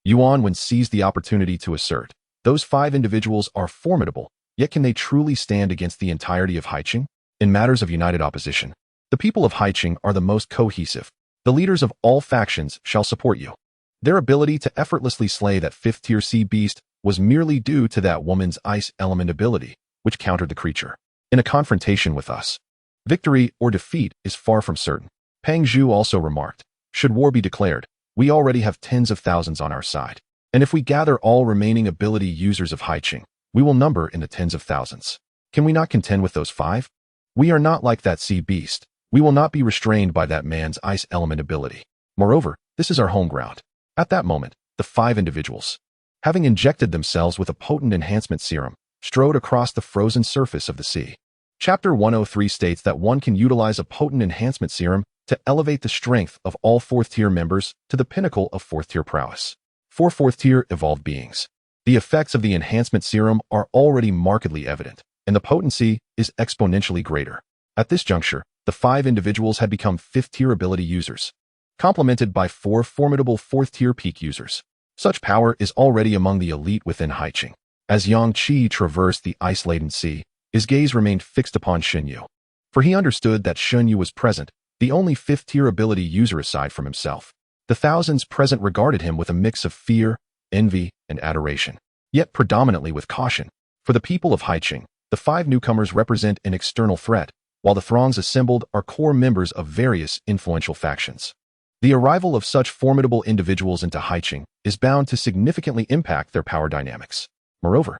Yuan seized the opportunity to assert, those 5 individuals are formidable, yet can they truly stand against the entirety of Haiqing? In matters of united opposition, the people of Haiqing are the most cohesive. The leaders of all factions shall support you. Their ability to effortlessly slay that 5th-tier sea beast was merely due to that woman's ice element ability, which countered the creature. In a confrontation with us, victory or defeat is far from certain. Pang Zhu also remarked, should war be declared, we already have tens of thousands on our side. And if we gather all remaining ability users of Haiqing, we will number in the tens of thousands. Can we not contend with those 5? We are not like that sea beast. We will not be restrained by that man's ice element ability. Moreover, this is our home ground. At that moment, the 5 individuals, having injected themselves with a potent enhancement serum, strode across the frozen surface of the sea. Chapter 103 states that one can utilize a potent enhancement serum to elevate the strength of all 4th-tier members to the pinnacle of 4th-tier prowess. For 4th-tier evolved beings, the effects of the enhancement serum are already markedly evident, and the potency is exponentially greater. At this juncture, the 5 individuals had become 5th-tier ability users, complemented by 4 formidable 4th-tier peak users. Such power is already among the elite within Haiqing. As Yang Qi traversed the ice-laden sea, his gaze remained fixed upon Xinyu, for he understood that Xinyu was present, the only 5th-tier ability user aside from himself. The thousands present regarded him with a mix of fear, envy, and adoration, yet predominantly with caution. For the people of Haiqing, the 5 newcomers represent an external threat, while the throngs assembled are core members of various influential factions. The arrival of such formidable individuals into Haiqing is bound to significantly impact their power dynamics. Moreover,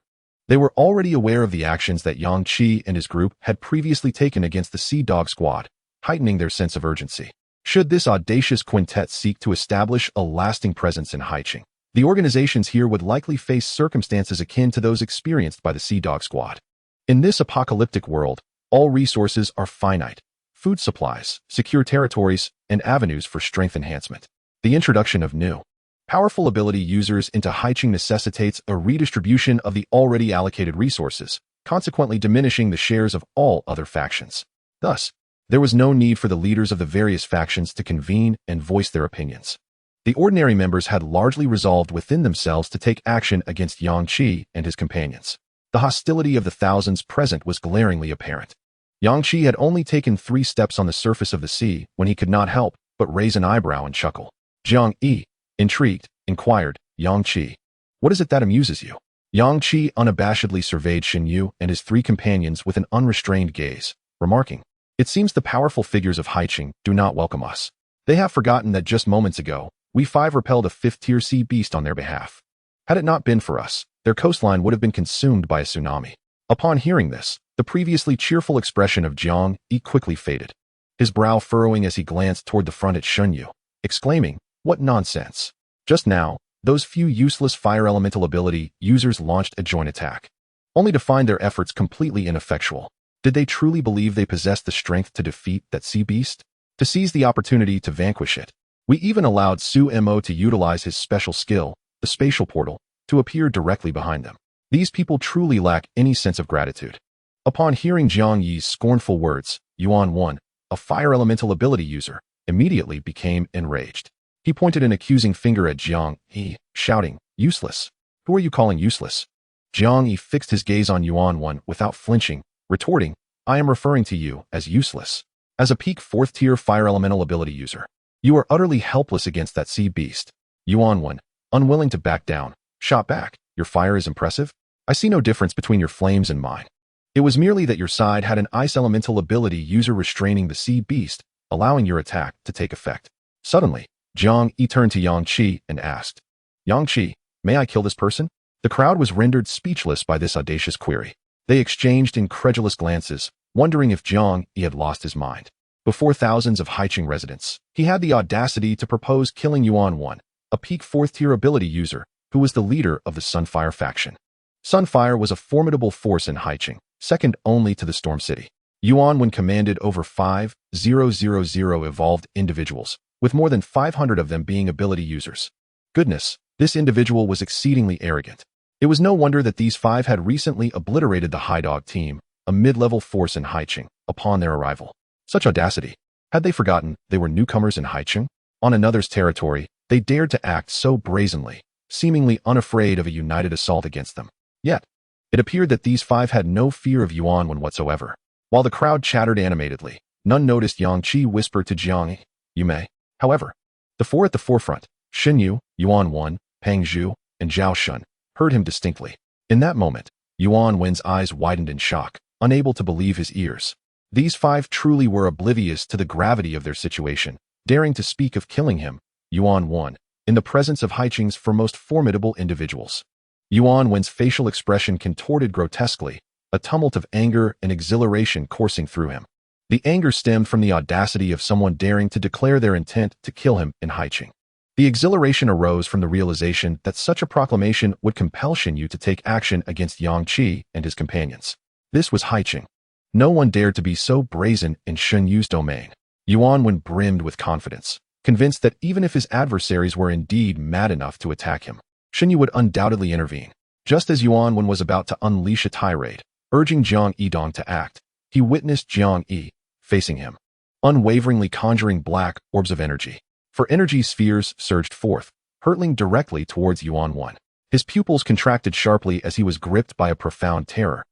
they were already aware of the actions that Yang Qi and his group had previously taken against the Sea Dog Squad, heightening their sense of urgency. Should this audacious quintet seek to establish a lasting presence in Haiqing, the organizations here would likely face circumstances akin to those experienced by the Sea Dog Squad. In this apocalyptic world, all resources are finite: food supplies, secure territories, and avenues for strength enhancement. The introduction of new, powerful ability users into Haiqing necessitates a redistribution of the already allocated resources, consequently diminishing the shares of all other factions. Thus, there was no need for the leaders of the various factions to convene and voice their opinions. The ordinary members had largely resolved within themselves to take action against Yang Qi and his companions. The hostility of the thousands present was glaringly apparent. Yang Qi had only taken 3 steps on the surface of the sea when he could not help but raise an eyebrow and chuckle. Jiang Yi, intrigued, inquired, Yang Qi, what is it that amuses you? Yang Qi unabashedly surveyed Xinyu and his 3 companions with an unrestrained gaze, remarking, it seems the powerful figures of Haiqing do not welcome us. They have forgotten that just moments ago, we 5 repelled a 5th-tier sea beast on their behalf. Had it not been for us, their coastline would have been consumed by a tsunami. Upon hearing this, the previously cheerful expression of Jiang Yi quickly faded, his brow furrowing as he glanced toward the front at Shen Yu, exclaiming, "What nonsense! Just now, those few useless fire elemental ability users launched a joint attack, only to find their efforts completely ineffectual. Did they truly believe they possessed the strength to defeat that sea beast? To seize the opportunity to vanquish it, we even allowed Su Mo to utilize his special skill, the spatial portal, to appear directly behind them. These people truly lack any sense of gratitude." Upon hearing Jiang Yi's scornful words, Yuan Wan, a fire elemental ability user, immediately became enraged. He pointed an accusing finger at Jiang Yi, shouting, "Useless! Who are you calling useless?" Jiang Yi fixed his gaze on Yuan Wan without flinching, retorting, "I am referring to you as useless. As a peak 4th tier fire elemental ability user, you are utterly helpless against that sea beast." Yuan Wan, unwilling to back down, shot back, "Your fire is impressive? I see no difference between your flames and mine. It was merely that your side had an ice elemental ability user restraining the sea beast, allowing your attack to take effect." Suddenly, Jiang Yi turned to Yang Qi and asked, "Yang Qi, may I kill this person?" The crowd was rendered speechless by this audacious query. They exchanged incredulous glances, wondering if Jiang Yi had lost his mind. Before thousands of Haicheng residents, he had the audacity to propose killing Yuan Wan, a peak 4th tier ability user, who was the leader of the Sunfire faction. Sunfire was a formidable force in Haicheng, second only to the Storm City. Yuan Wan commanded over 5,000 evolved individuals, with more than 500 of them being ability users. Goodness, this individual was exceedingly arrogant. It was no wonder that these 5 had recently obliterated the High Dog team, a mid-level force in Haicheng, upon their arrival. Such audacity! Had they forgotten they were newcomers in Haicheng? On another's territory, they dared to act so brazenly, seemingly unafraid of a united assault against them. Yet, it appeared that these 5 had no fear of Yuan Wan whatsoever. While the crowd chattered animatedly, none noticed Yang Qi whisper to Jiang Yi, "You may." However, the 4 at the forefront, Shen Yu, Yuan Wan, Peng Zhu, and Zhao Shun, heard him distinctly. In that moment, Yuan Wan's eyes widened in shock, unable to believe his ears. These 5 truly were oblivious to the gravity of their situation, daring to speak of killing him, Yuan Wan, in the presence of Haicheng's foremost formidable individuals. Yuan Wan's facial expression contorted grotesquely, a tumult of anger and exhilaration coursing through him. The anger stemmed from the audacity of someone daring to declare their intent to kill him in Haicheng. The exhilaration arose from the realization that such a proclamation would compel Shen Yu to take action against Yang Qi and his companions. This was Haicheng. No one dared to be so brazen in Shen Yu's domain. Yuan Wan brimmed with confidence, convinced that even if his adversaries were indeed mad enough to attack him, Shen Yu would undoubtedly intervene. Just as Yuan Wan was about to unleash a tirade, urging Jiang Yidong to act, he witnessed Jiang Yi, facing him, unwaveringly conjuring black orbs of energy. For energy spheres surged forth, hurtling directly towards Yuan Wan. His pupils contracted sharply as he was gripped by a profound terror.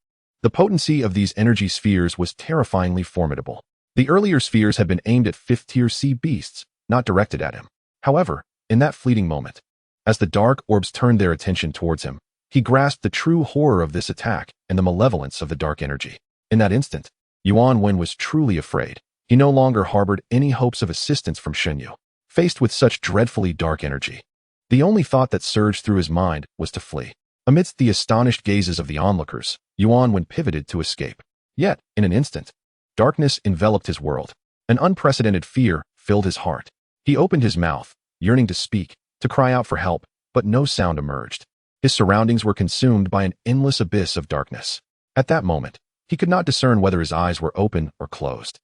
The potency of these energy spheres was terrifyingly formidable. The earlier spheres had been aimed at 5th-tier sea beasts, not directed at him. However, in that fleeting moment, as the dark orbs turned their attention towards him, he grasped the true horror of this attack and the malevolence of the dark energy. In that instant, Yuan Wan was truly afraid. He no longer harbored any hopes of assistance from Shen Yu. Faced with such dreadfully dark energy, the only thought that surged through his mind was to flee. Amidst the astonished gazes of the onlookers, Yuan Wan pivoted to escape. Yet, in an instant, darkness enveloped his world. An unprecedented fear filled his heart. He opened his mouth, yearning to speak, to cry out for help, but no sound emerged. His surroundings were consumed by an endless abyss of darkness. At that moment, he could not discern whether his eyes were open or closed.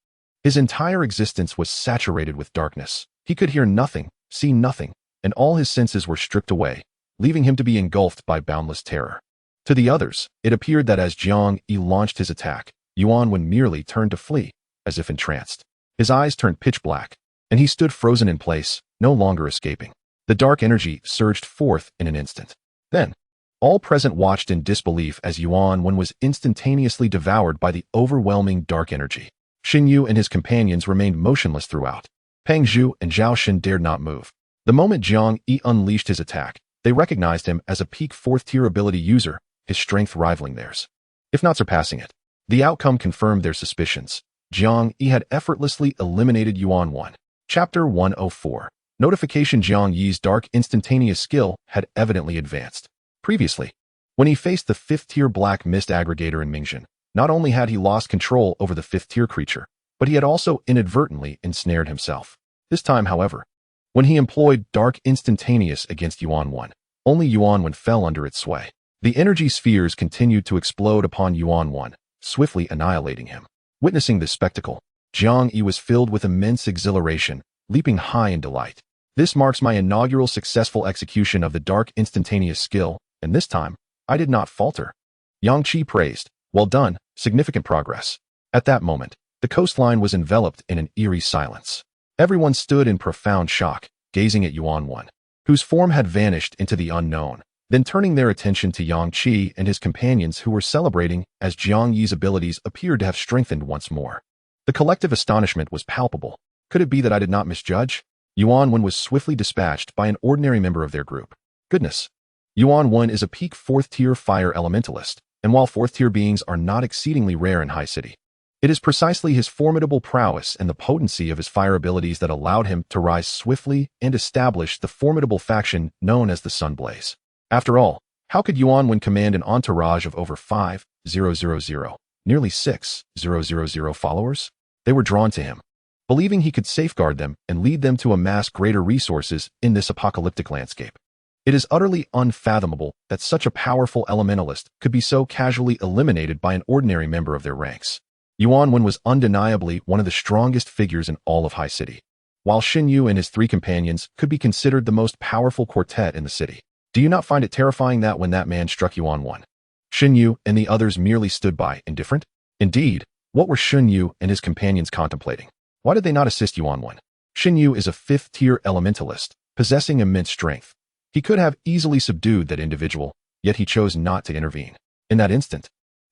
His entire existence was saturated with darkness. He could hear nothing, see nothing, and all his senses were stripped away, leaving him to be engulfed by boundless terror. To the others, it appeared that as Jiang Yi launched his attack, Yuan Wan merely turned to flee, as if entranced. His eyes turned pitch black, and he stood frozen in place, no longer escaping. The dark energy surged forth in an instant. Then, all present watched in disbelief as Yuan Wan was instantaneously devoured by the overwhelming dark energy. Shen Yu and his companions remained motionless throughout. Peng Zhu and Zhao Shen dared not move. The moment Jiang Yi unleashed his attack, they recognized him as a peak 4th-tier ability user, his strength rivaling theirs, if not surpassing it. The outcome confirmed their suspicions. Jiang Yi had effortlessly eliminated Yuan Wan. Chapter 104. Notification: Jiang Yi's dark instantaneous skill had evidently advanced. Previously, When he faced the 5th-tier Black Mist Aggregator in Mingjin, not only had he lost control over the 5th-tier creature, but he had also inadvertently ensnared himself. This time, however, when he employed Dark Instantaneous against Yuan 1, only Yuan 1 fell under its sway. The energy spheres continued to explode upon Yuan 1, swiftly annihilating him. Witnessing this spectacle, Jiang Yi was filled with immense exhilaration, leaping high in delight. This marks my inaugural successful execution of the Dark Instantaneous skill, and this time, I did not falter. Yang Qi praised, "Well done, significant progress." At that moment, the coastline was enveloped in an eerie silence. Everyone stood in profound shock, gazing at Yuan 1, whose form had vanished into the unknown, then turning their attention to Yang Qi and his companions who were celebrating as Jiang Yi's abilities appeared to have strengthened once more. The collective astonishment was palpable. Could it be that I did not misjudge? Yuan 1 was swiftly dispatched by an ordinary member of their group. Goodness. Yuan 1 is a peak 4th-tier fire elementalist, and while 4th-tier beings are not exceedingly rare in High City, it is precisely his formidable prowess and the potency of his fire abilities that allowed him to rise swiftly and establish the formidable faction known as the Sunblaze. After all, how could Yuan 1 command an entourage of over 5,000, nearly 6,000 followers? They were drawn to him, believing he could safeguard them and lead them to amass greater resources in this apocalyptic landscape. It is utterly unfathomable that such a powerful elementalist could be so casually eliminated by an ordinary member of their ranks. Yuan 1 was undeniably one of the strongest figures in all of High City, while Xin Yu and his 3 companions could be considered the most powerful quartet in the city. Do you not find it terrifying that when that man struck Yuan 1, Xin Yu and the others merely stood by, indifferent? Indeed, what were Xin Yu and his companions contemplating? Why did they not assist Yuan 1? Xin Yu is a 5th-tier elementalist, possessing immense strength. He could have easily subdued that individual, yet he chose not to intervene. In that instant,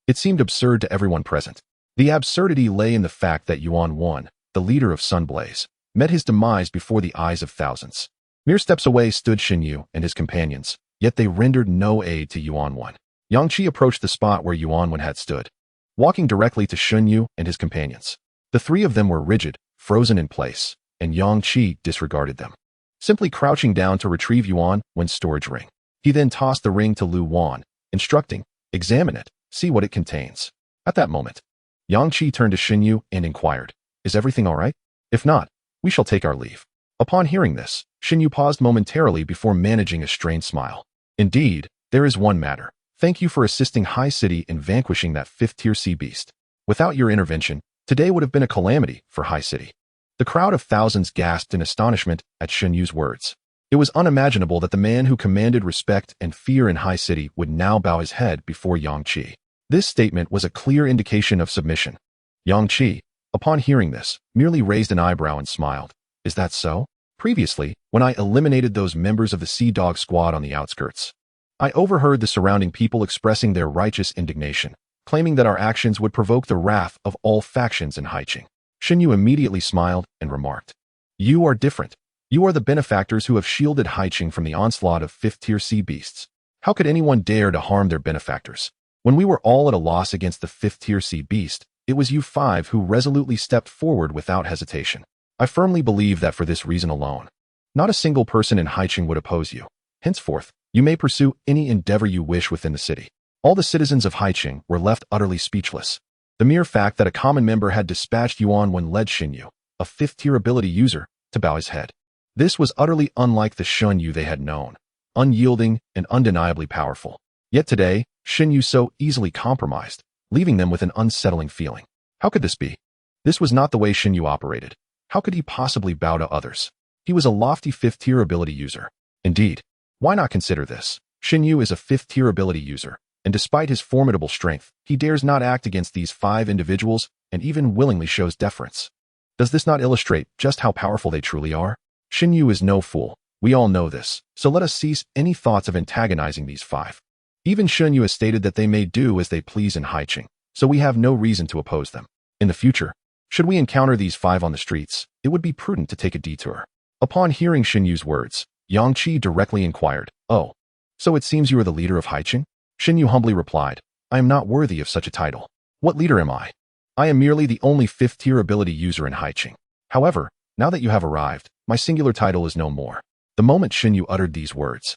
it seemed absurd to everyone present. The absurdity lay in the fact that Yuan 1, the leader of Sunblaze, met his demise before the eyes of thousands. Mere steps away stood Xin Yu and his companions, yet they rendered no aid to Yuan 1. Yang Qi approached the spot where Yuan 1 had stood, walking directly to Xin Yu and his companions. The 3 of them were rigid, frozen in place, and Yang Qi disregarded them, simply crouching down to retrieve Yuan 1's storage ring. He then tossed the ring to Lu Wan, instructing, "Examine it, see what it contains." At that moment, Yang Qi turned to Xin Yu and inquired, "Is everything all right? If not, we shall take our leave." Upon hearing this, Xin Yu paused momentarily before managing a strained smile. "Indeed, there is one matter. Thank you for assisting High City in vanquishing that 5th-tier sea beast. Without your intervention, today would have been a calamity for High City." The crowd of thousands gasped in astonishment at Xin Yu's words. It was unimaginable that the man who commanded respect and fear in High City would now bow his head before Yang Qi. This statement was a clear indication of submission. Yang Qi, upon hearing this, merely raised an eyebrow and smiled. "Is that so? Previously, when I eliminated those members of the Sea Dog Squad on the outskirts, I overheard the surrounding people expressing their righteous indignation, claiming that our actions would provoke the wrath of all factions in Haiqing." Xin Yu immediately smiled and remarked, "You are different. You are the benefactors who have shielded Haiqing from the onslaught of 5th-tier sea beasts. How could anyone dare to harm their benefactors? When we were all at a loss against the 5th-tier sea beast, it was you 5 who resolutely stepped forward without hesitation. I firmly believe that for this reason alone, not a single person in Haiqing would oppose you. Henceforth, you may pursue any endeavor you wish within the city." All the citizens of Haiqing were left utterly speechless. The mere fact that a common member had dispatched Yuan 1 led Xin Yu, a 5th-tier ability user, to bow his head. This was utterly unlike the Xin Yu they had known, unyielding and undeniably powerful. Yet today, Xin Yu so easily compromised, leaving them with an unsettling feeling. How could this be? This was not the way Xin Yu operated. How could he possibly bow to others? He was a lofty 5th-tier ability user. Indeed, why not consider this? Xin Yu is a 5th-tier ability user, and despite his formidable strength, he dares not act against these 5 individuals and even willingly shows deference. Does this not illustrate just how powerful they truly are? Xin Yu is no fool. We all know this, so let us cease any thoughts of antagonizing these 5. Even Xin Yu has stated that they may do as they please in Haiqing, so we have no reason to oppose them. In the future, should we encounter these 5 on the streets, it would be prudent to take a detour. Upon hearing Xin Yu's words, Yang Qi directly inquired, "Oh, so it seems you are the leader of Haiqing?" Xin Yu humbly replied, "I am not worthy of such a title. What leader am I? I am merely the only 5th-tier ability user in Haiqing. However, now that you have arrived, my singular title is no more." The moment Xin Yu uttered these words,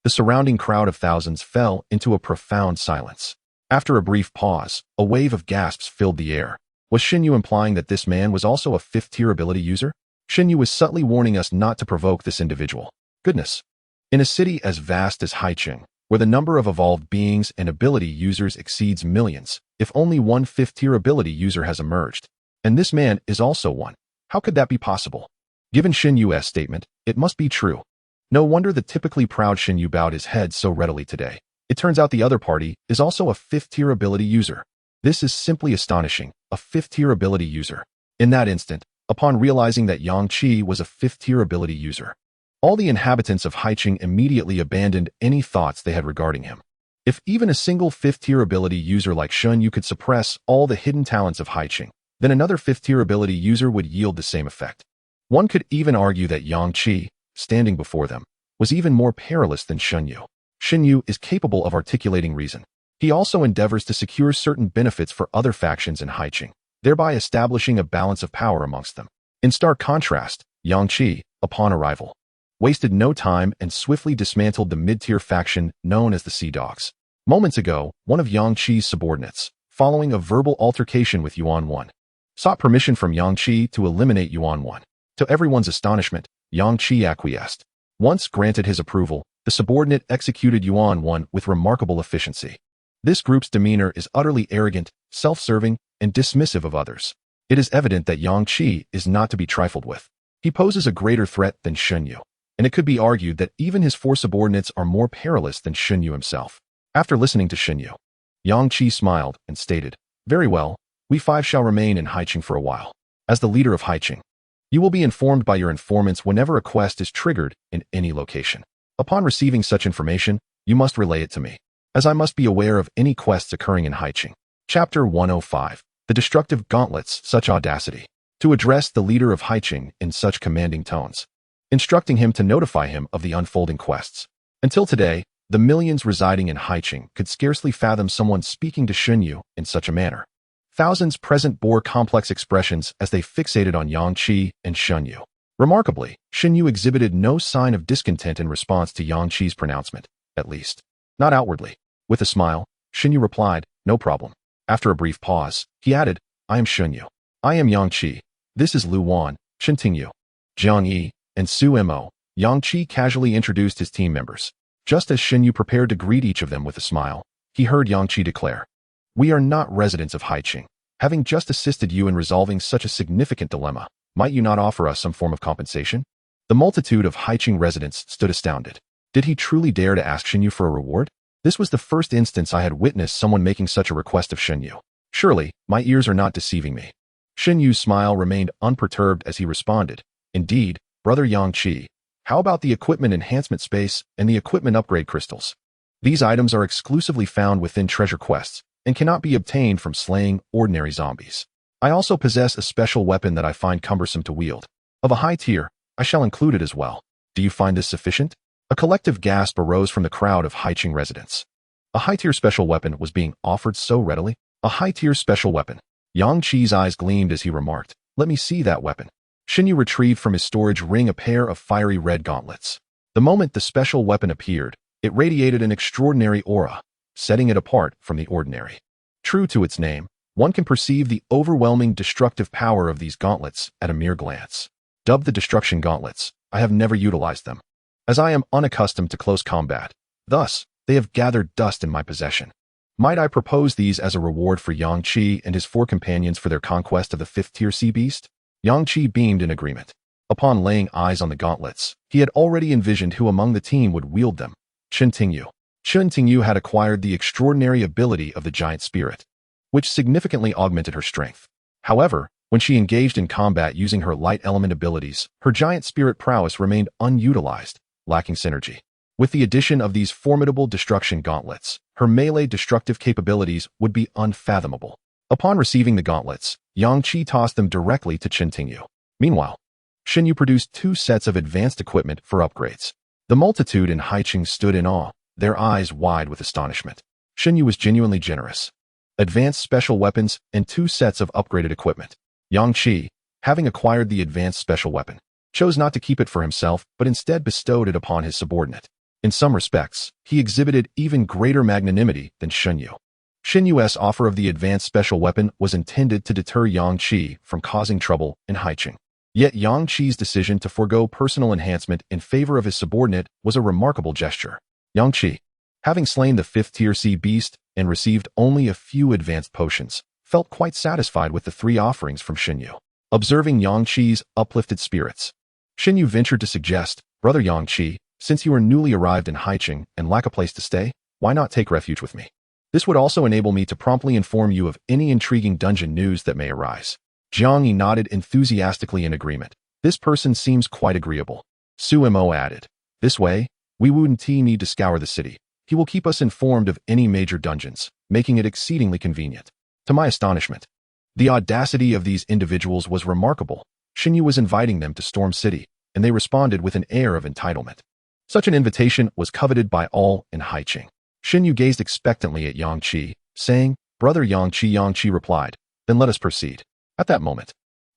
The surrounding crowd of thousands fell into a profound silence. After a brief pause, a wave of gasps filled the air. Was Shin Yu implying that this man was also a fifth-tier ability user? Shin Yu was subtly warning us not to provoke this individual. Goodness. In a city as vast as Haicheng, where the number of evolved beings and ability users exceeds millions, if only one fifth-tier ability user has emerged. And this man is also one. How could that be possible? Given Shin Yu's statement, it must be true. No wonder the typically proud Shin Yu bowed his head so readily today. It turns out the other party is also a fifth-tier ability user. This is simply astonishing, a fifth-tier ability user. In that instant, upon realizing that Yang Qi was a fifth-tier ability user, all the inhabitants of Haicheng immediately abandoned any thoughts they had regarding him. If even a single fifth-tier ability user like Shin Yu could suppress all the hidden talents of Haicheng, then another fifth-tier ability user would yield the same effect. One could even argue that Yang Qi, standing before them, was even more perilous than Shin Yu. Shin Yu is capable of articulating reason. He also endeavors to secure certain benefits for other factions in Haicheng, thereby establishing a balance of power amongst them. In stark contrast, Yang Qi, upon arrival, wasted no time and swiftly dismantled the mid-tier faction known as the Sea Dogs. Moments ago, one of Yang Qi's subordinates, following a verbal altercation with Yuan Wan, sought permission from Yang Qi to eliminate Yuan Wan. To everyone's astonishment, Yang Qi acquiesced. Once granted his approval, the subordinate executed Yuan Wan with remarkable efficiency. This group's demeanor is utterly arrogant, self-serving, and dismissive of others. It is evident that Yang Qi is not to be trifled with. He poses a greater threat than Shin Yu, and it could be argued that even his four subordinates are more perilous than Shin Yu himself. After listening to Shin Yu, Yang Qi smiled and stated, "Very well, we five shall remain in Haicheng for a while. As the leader of Haicheng, you will be informed by your informants whenever a quest is triggered in any location. Upon receiving such information, you must relay it to me, as I must be aware of any quests occurring in Haicheng." Chapter 105. The Destructive Gauntlets. Such audacity. To address the leader of Haicheng in such commanding tones, instructing him to notify him of the unfolding quests. Until today, the millions residing in Haicheng could scarcely fathom someone speaking to Shin Yu in such a manner. Thousands present bore complex expressions as they fixated on Yang Qi and Shin Yu. Remarkably, Shin Yu exhibited no sign of discontent in response to Yang Qi's pronouncement, at least, not outwardly. With a smile, Shin Yu replied, "No problem." After a brief pause, he added, "I am Shin Yu. I am Yang Qi. This is Lu Wan, Chen Tingyu, Jiang Yi, and Su Mo." Yang Qi casually introduced his team members. Just as Shin Yu prepared to greet each of them with a smile, he heard Yang Qi declare, "We are not residents of Haicheng. Having just assisted you in resolving such a significant dilemma, might you not offer us some form of compensation?" The multitude of Haicheng residents stood astounded. Did he truly dare to ask Shin Yu for a reward? This was the first instance I had witnessed someone making such a request of Shin Yu. Surely, my ears are not deceiving me. Shin Yu's smile remained unperturbed as he responded, "Indeed, brother Yang Qi. How about the equipment enhancement space and the equipment upgrade crystals? These items are exclusively found within treasure quests and cannot be obtained from slaying ordinary zombies. I also possess a special weapon that I find cumbersome to wield. Of a high tier, I shall include it as well. Do you find this sufficient?" A collective gasp arose from the crowd of Haicheng residents. A high-tier special weapon was being offered so readily? A high-tier special weapon. Yang Qi's eyes gleamed as he remarked, "Let me see that weapon." Shin Yu retrieved from his storage ring a pair of fiery red gauntlets. The moment the special weapon appeared, it radiated an extraordinary aura, setting it apart from the ordinary. True to its name, one can perceive the overwhelming destructive power of these gauntlets at a mere glance. Dubbed the Destruction Gauntlets, I have never utilized them, as I am unaccustomed to close combat. Thus, they have gathered dust in my possession. Might I propose these as a reward for Yang Qi and his four companions for their conquest of the fifth-tier sea beast? Yang Qi beamed in agreement. Upon laying eyes on the gauntlets, he had already envisioned who among the team would wield them. Chen Tingyu. Chen Tingyu had acquired the extraordinary ability of the Giant Spirit, which significantly augmented her strength. However, when she engaged in combat using her light element abilities, her Giant Spirit prowess remained unutilized, lacking synergy. With the addition of these formidable destruction gauntlets, her melee destructive capabilities would be unfathomable. Upon receiving the gauntlets, Yang Qi tossed them directly to Chen Tingyu. Meanwhile, Shin Yu produced 2 sets of advanced equipment for upgrades. The multitude in Haicheng stood in awe, their eyes wide with astonishment. Shin Yu was genuinely generous. Advanced special weapons and 2 sets of upgraded equipment. Yang Qi, having acquired the advanced special weapon, chose not to keep it for himself but instead bestowed it upon his subordinate. In some respects, he exhibited even greater magnanimity than Shen Yu. Shen Yu's offer of the advanced special weapon was intended to deter Yang Qi from causing trouble in Haiqing. Yet Yang Qi's decision to forego personal enhancement in favor of his subordinate was a remarkable gesture. Yang Qi, having slain the 5th-tier sea beast and received only a few advanced potions, felt quite satisfied with the 3 offerings from Shen Yu. Observing Yang Qi's uplifted spirits, Shen Yu ventured to suggest, "Brother Yang Qi, since you are newly arrived in Haiqing and lack a place to stay, why not take refuge with me? This would also enable me to promptly inform you of any intriguing dungeon news that may arise." Jiang Yi nodded enthusiastically in agreement. "This person seems quite agreeable." Su Mo added, "This way, we wouldn't need to scour the city. He will keep us informed of any major dungeons, making it exceedingly convenient." To my astonishment, the audacity of these individuals was remarkable. Shen Yu was inviting them to Storm City, and they responded with an air of entitlement. Such an invitation was coveted by all in Haiqing. Shen Yu gazed expectantly at Yang Qi, saying, "Brother Yang Qi." Yang Qi replied, "Then let us proceed." At that moment,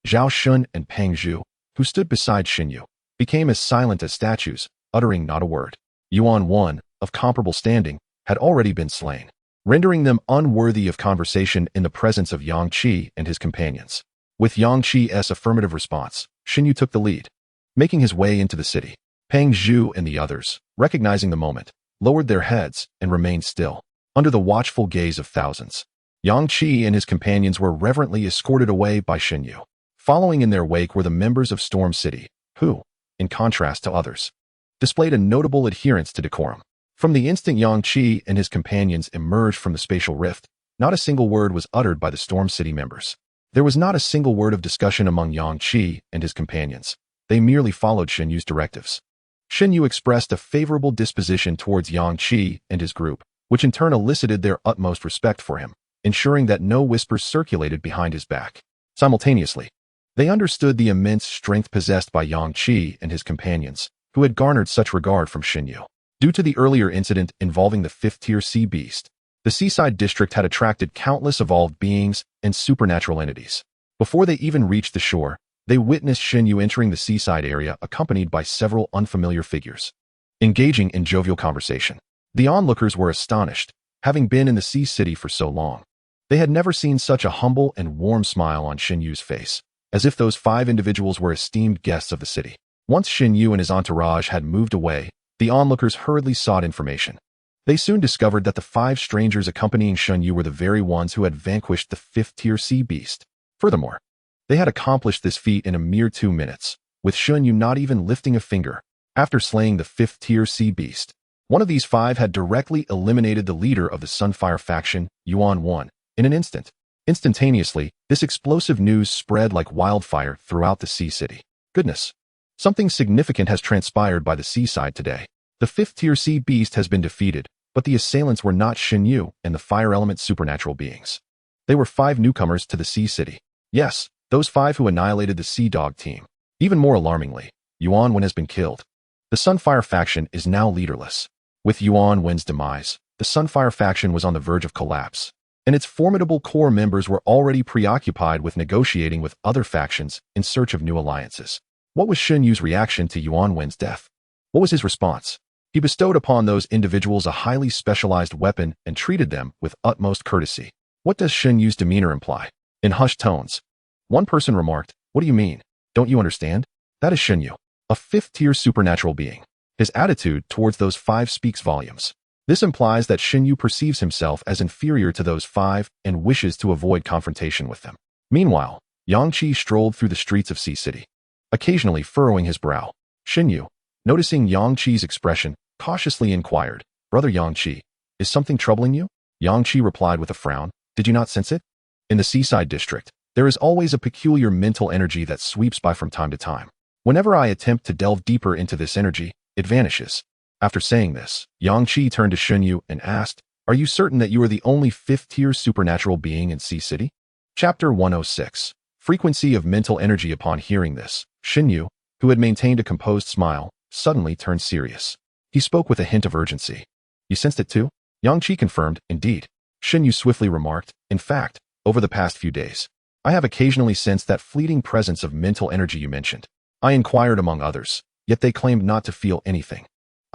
Zhao Shun and Peng Zhu, who stood beside Shen Yu, became as silent as statues, uttering not a word. Yuan Wan, of comparable standing, had already been slain, rendering them unworthy of conversation in the presence of Yang Qi and his companions. With Yang Qi's affirmative response, Shen Yu took the lead, making his way into the city. Peng Zhu and the others, recognizing the moment, lowered their heads and remained still, under the watchful gaze of thousands. Yang Qi and his companions were reverently escorted away by Shen Yu. Following in their wake were the members of Storm City, who, in contrast to others, displayed a notable adherence to decorum. From the instant Yang Qi and his companions emerged from the spatial rift, not a single word was uttered by the Storm City members. There was not a single word of discussion among Yang Qi and his companions. They merely followed Shen Yu's directives. Shen Yu expressed a favorable disposition towards Yang Qi and his group, which in turn elicited their utmost respect for him, ensuring that no whispers circulated behind his back. Simultaneously, they understood the immense strength possessed by Yang Qi and his companions, who had garnered such regard from Shen Yu. Due to the earlier incident involving the 5th-tier sea beast, the seaside district had attracted countless evolved beings and supernatural entities. Before they even reached the shore, they witnessed Shen Yu entering the seaside area accompanied by several unfamiliar figures, engaging in jovial conversation. The onlookers were astonished, having been in the sea city for so long. They had never seen such a humble and warm smile on Shen Yu's face, as if those 5 individuals were esteemed guests of the city. Once Shen Yu and his entourage had moved away, the onlookers hurriedly sought information. They soon discovered that the 5 strangers accompanying Shen Yu were the very ones who had vanquished the 5th-tier sea beast. Furthermore, they had accomplished this feat in a mere 2 minutes, with Shen Yu not even lifting a finger. After slaying the 5th-tier sea beast, one of these 5 had directly eliminated the leader of the Sunfire faction, Yuan Wan, in an instant. Instantaneously, this explosive news spread like wildfire throughout the sea city. Goodness! Something significant has transpired by the seaside today. The 5th-tier sea beast has been defeated, but the assailants were not Shen Yu and the fire element supernatural beings. They were 5 newcomers to the sea city. Yes, those 5 who annihilated the Sea Dog team. Even more alarmingly, Yuan Wen has been killed. The Sunfire faction is now leaderless. With Yuan Wen's demise, the Sunfire faction was on the verge of collapse, and its formidable core members were already preoccupied with negotiating with other factions in search of new alliances. What was Shen Yu's reaction to Yuan Wen's death? What was his response? He bestowed upon those individuals a highly specialized weapon and treated them with utmost courtesy. What does Shen Yu's demeanor imply? In hushed tones, one person remarked, "What do you mean? Don't you understand? That is Shen Yu, a 5th-tier supernatural being. His attitude towards those 5 speaks volumes. This implies that Shen Yu perceives himself as inferior to those 5 and wishes to avoid confrontation with them." Meanwhile, Yang Qi strolled through the streets of Sea City, occasionally furrowing his brow. Shen Yu, noticing Yang Qi's expression, cautiously inquired, "Brother Yang Qi, is something troubling you?" Yang Qi replied with a frown, "Did you not sense it? In the seaside district, there is always a peculiar mental energy that sweeps by from time to time. Whenever I attempt to delve deeper into this energy, it vanishes." After saying this, Yang Qi turned to Shen Yu and asked, "Are you certain that you are the only 5th-tier supernatural being in Sea City?" Chapter 106. Frequency of mental energy. Upon hearing this, Shen Yu, who had maintained a composed smile, suddenly turned serious. He spoke with a hint of urgency. "You sensed it too?" Yang Qi confirmed, "Indeed." Shen Yu swiftly remarked, "In fact, over the past few days, I have occasionally sensed that fleeting presence of mental energy you mentioned. I inquired among others, yet they claimed not to feel anything.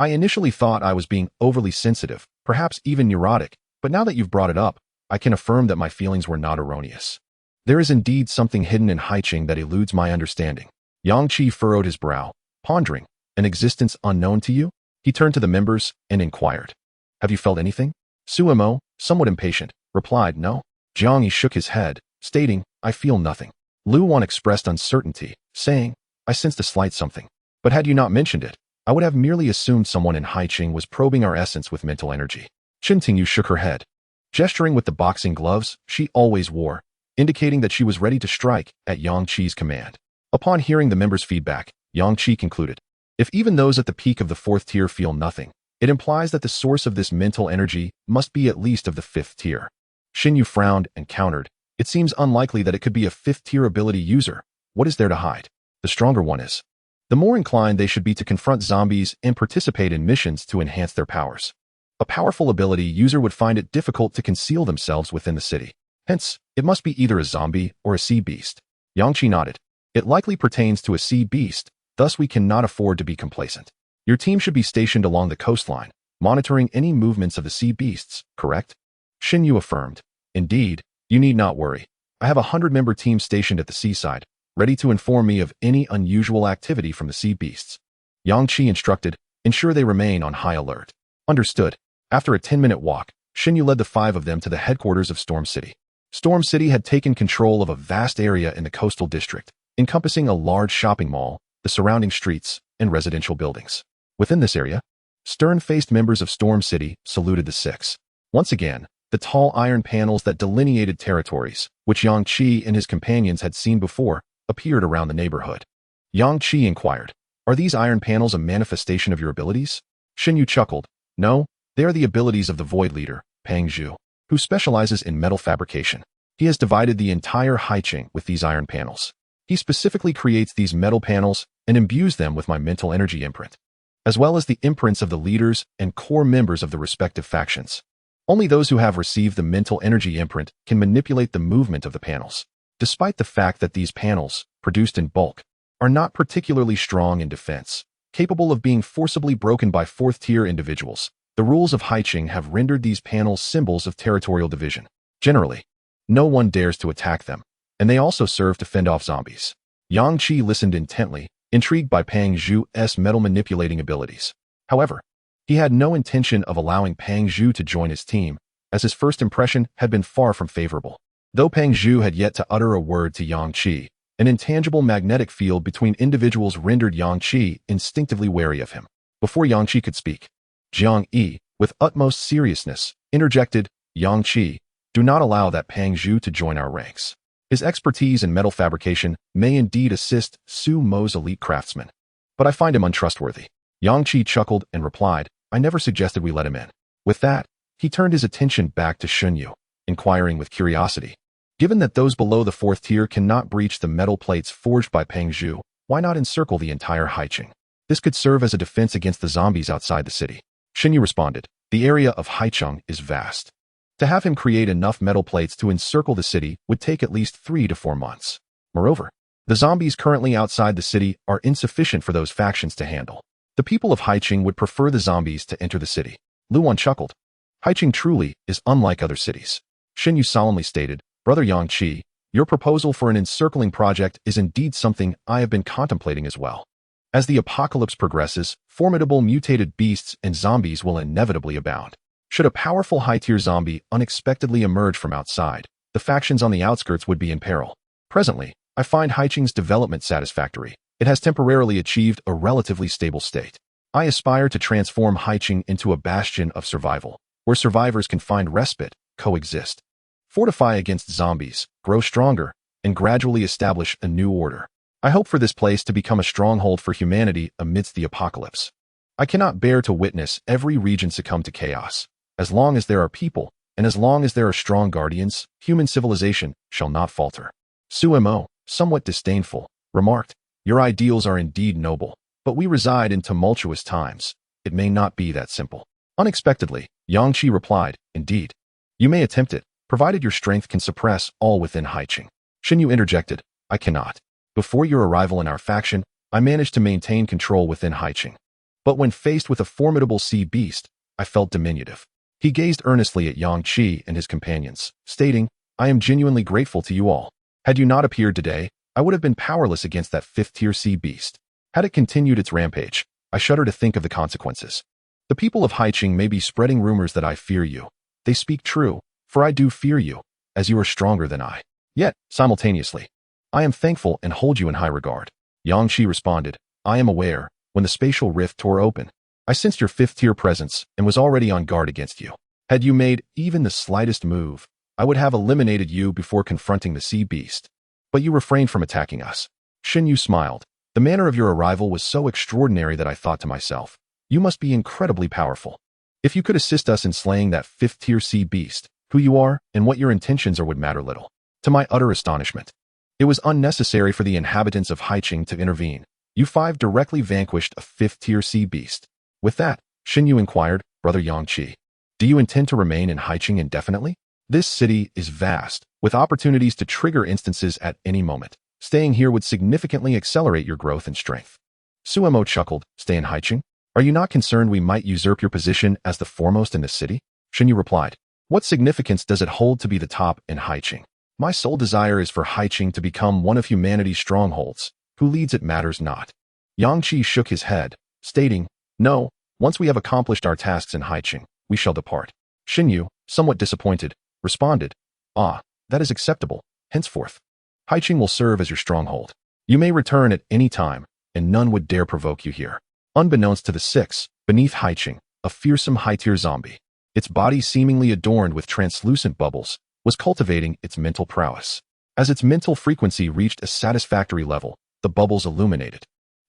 I initially thought I was being overly sensitive, perhaps even neurotic, but now that you've brought it up, I can affirm that my feelings were not erroneous. There is indeed something hidden in Haiqing that eludes my understanding. Yang Qi furrowed his brow, pondering. An existence unknown to you? He turned to the members and inquired. Have you felt anything? Su Mo, somewhat impatient, replied no. Jiang Yi shook his head, stating, I feel nothing. Lu Wan expressed uncertainty, saying, I sensed a slight something. But had you not mentioned it, I would have merely assumed someone in Haiqing was probing our essence with mental energy. Chen Tingyu shook her head. Gesturing with the boxing gloves she always wore, indicating that she was ready to strike at Yang Qi's command. Upon hearing the members' feedback, Yang Qi concluded, if even those at the peak of the 4th tier feel nothing, it implies that the source of this mental energy must be at least of the 5th tier. Xin Yu frowned and countered, it seems unlikely that it could be a 5th tier ability user. What is there to hide? The stronger one is. The more inclined they should be to confront zombies and participate in missions to enhance their powers. A powerful ability user would find it difficult to conceal themselves within the city. Hence, it must be either a zombie or a sea beast. Yang Qi nodded. It likely pertains to a sea beast, thus we cannot afford to be complacent. Your team should be stationed along the coastline, monitoring any movements of the sea beasts, correct? Xin Yu affirmed. Indeed, you need not worry. I have a 100-member team stationed at the seaside, ready to inform me of any unusual activity from the sea beasts. Yang Qi instructed, ensure they remain on high alert. Understood. After a 10-minute walk, Xin Yu led the 5 of them to the headquarters of Storm City. Storm City had taken control of a vast area in the coastal district, encompassing a large shopping mall, the surrounding streets, and residential buildings. Within this area, stern-faced members of Storm City saluted the 6. Once again, the tall iron panels that delineated territories, which Yang Qi and his companions had seen before, appeared around the neighborhood. Yang Qi inquired, are these iron panels a manifestation of your abilities? Xin Yu chuckled, no, they are the abilities of the Void Leader, Pang Zhu, who specializes in metal fabrication. He has divided the entire Haiqing with these iron panels. He specifically creates these metal panels and imbues them with my mental energy imprint, as well as the imprints of the leaders and core members of the respective factions. Only those who have received the mental energy imprint can manipulate the movement of the panels. Despite the fact that these panels, produced in bulk, are not particularly strong in defense, capable of being forcibly broken by 4th-tier individuals, the rules of Haiqing have rendered these panels symbols of territorial division. Generally, no one dares to attack them, and they also serve to fend off zombies. Yang Qi listened intently, intrigued by Pang Zhu's metal-manipulating abilities. However, he had no intention of allowing Pang Zhu to join his team, as his first impression had been far from favorable. Though Pang Zhu had yet to utter a word to Yang Qi, an intangible magnetic field between individuals rendered Yang Qi instinctively wary of him. Before Yang Qi could speak, Jiang Yi, with utmost seriousness, interjected, Yang Qi, do not allow that Pang Zhu to join our ranks. His expertise in metal fabrication may indeed assist Su Mo's elite craftsmen, but I find him untrustworthy. Yang Qi chuckled and replied, I never suggested we let him in. With that, he turned his attention back to Xin Yu, inquiring with curiosity. Given that those below the 4th tier cannot breach the metal plates forged by Pang Zhu, why not encircle the entire Haiqing? This could serve as a defense against the zombies outside the city. Xin Yu responded, the area of Haiqing is vast. To have him create enough metal plates to encircle the city would take at least 3 to 4 months. Moreover, the zombies currently outside the city are insufficient for those factions to handle. The people of Haiqing would prefer the zombies to enter the city. Lu Wan chuckled. Haiqing truly is unlike other cities. Xin Yu solemnly stated, Brother Yang Qi, your proposal for an encircling project is indeed something I have been contemplating as well. As the apocalypse progresses, formidable mutated beasts and zombies will inevitably abound. Should a powerful high-tier zombie unexpectedly emerge from outside, the factions on the outskirts would be in peril. Presently, I find Haiqing's development satisfactory. It has temporarily achieved a relatively stable state. I aspire to transform Haiqing into a bastion of survival, where survivors can find respite, coexist, fortify against zombies, grow stronger, and gradually establish a new order. I hope for this place to become a stronghold for humanity amidst the apocalypse. I cannot bear to witness every region succumb to chaos. As long as there are people, and as long as there are strong guardians, human civilization shall not falter. Su Mo, somewhat disdainful, remarked, your ideals are indeed noble, but we reside in tumultuous times. It may not be that simple. Unexpectedly, Yang Qi replied, indeed. You may attempt it, provided your strength can suppress all within Haiqing. Xin Yu interjected, I cannot. Before your arrival in our faction, I managed to maintain control within Haiqing. But when faced with a formidable sea beast, I felt diminutive. He gazed earnestly at Yang Qi and his companions, stating, "I am genuinely grateful to you all. Had you not appeared today, I would have been powerless against that fifth-tier sea beast. Had it continued its rampage, I shudder to think of the consequences. The people of Haiqing may be spreading rumors that I fear you. They speak true, for I do fear you, as you are stronger than I. Yet, simultaneously, I am thankful and hold you in high regard." Yang Qi responded, "I am aware, when the spatial rift tore open, I sensed your fifth-tier presence and was already on guard against you. Had you made even the slightest move, I would have eliminated you before confronting the sea beast. But you refrained from attacking us." Shen Yu smiled. "The manner of your arrival was so extraordinary that I thought to myself, you must be incredibly powerful. If you could assist us in slaying that fifth-tier sea beast, who you are and what your intentions are would matter little." To my utter astonishment, it was unnecessary for the inhabitants of Haiqing to intervene. You five directly vanquished a fifth-tier sea beast. With that, Shen Yu inquired, "Brother Yang Qi, do you intend to remain in Haiqing indefinitely? This city is vast, with opportunities to trigger instances at any moment. Staying here would significantly accelerate your growth and strength." Suemo chuckled, "Stay in Haiqing? Are you not concerned we might usurp your position as the foremost in this city?" Shen Yu replied, "What significance does it hold to be the top in Haiqing? My sole desire is for Haiqing to become one of humanity's strongholds. Who leads it matters not." Yang Qi shook his head, stating, "No, once we have accomplished our tasks in Haiqing, we shall depart." Shen Yu, somewhat disappointed, responded, "Ah, that is acceptable. Henceforth, Haiqing will serve as your stronghold. You may return at any time, and none would dare provoke you here." Unbeknownst to the six, beneath Haiqing, a fearsome high-tier zombie, its body seemingly adorned with translucent bubbles, was cultivating its mental prowess. As its mental frequency reached a satisfactory level, the bubbles illuminated,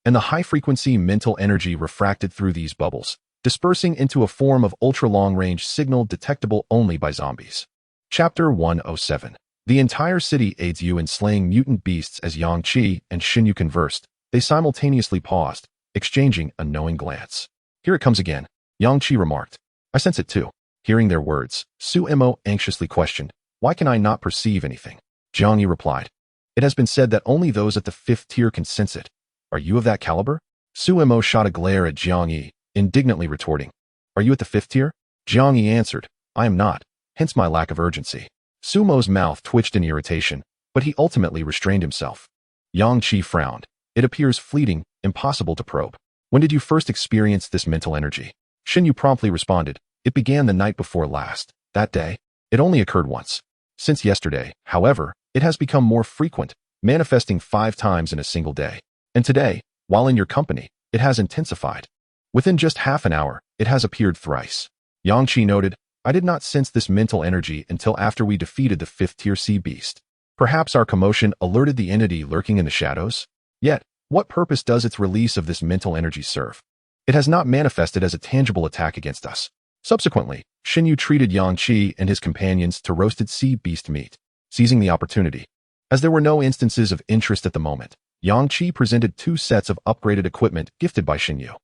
and the high-frequency mental energy refracted through these bubbles, dispersing into a form of ultra-long-range signal detectable only by zombies. Chapter 107. The entire city aids you in slaying mutant beasts. As Yang Qi and Shen Yu conversed, they simultaneously paused, exchanging a knowing glance. "Here it comes again," Yang Qi remarked. "I sense it too." Hearing their words, Suemo anxiously questioned, "Why can I not perceive anything?" Jiang Yi replied, "It has been said that only those at the fifth tier can sense it. Are you of that caliber?" Suemo shot a glare at Jiang Yi, indignantly retorting, "Are you at the fifth tier?" Jiang Yi answered, "I am not, hence my lack of urgency." Sumo's mouth twitched in irritation, but he ultimately restrained himself. Yang Qi frowned. "It appears fleeting, impossible to probe. When did you first experience this mental energy?" Shen Yu promptly responded, "It began the night before last. That day, it only occurred once. Since yesterday, however, it has become more frequent, manifesting 5 times in a single day. And today, while in your company, it has intensified. Within just half an hour, it has appeared thrice." Yang Qi noted, "I did not sense this mental energy until after we defeated the fifth-tier sea beast. Perhaps our commotion alerted the entity lurking in the shadows? Yet, what purpose does its release of this mental energy serve? It has not manifested as a tangible attack against us." Subsequently, Shen Yu treated Yang Qi and his companions to roasted sea beast meat, seizing the opportunity. As there were no instances of interest at the moment, Yang Qi presented 2 sets of upgraded equipment gifted by Shen Yu,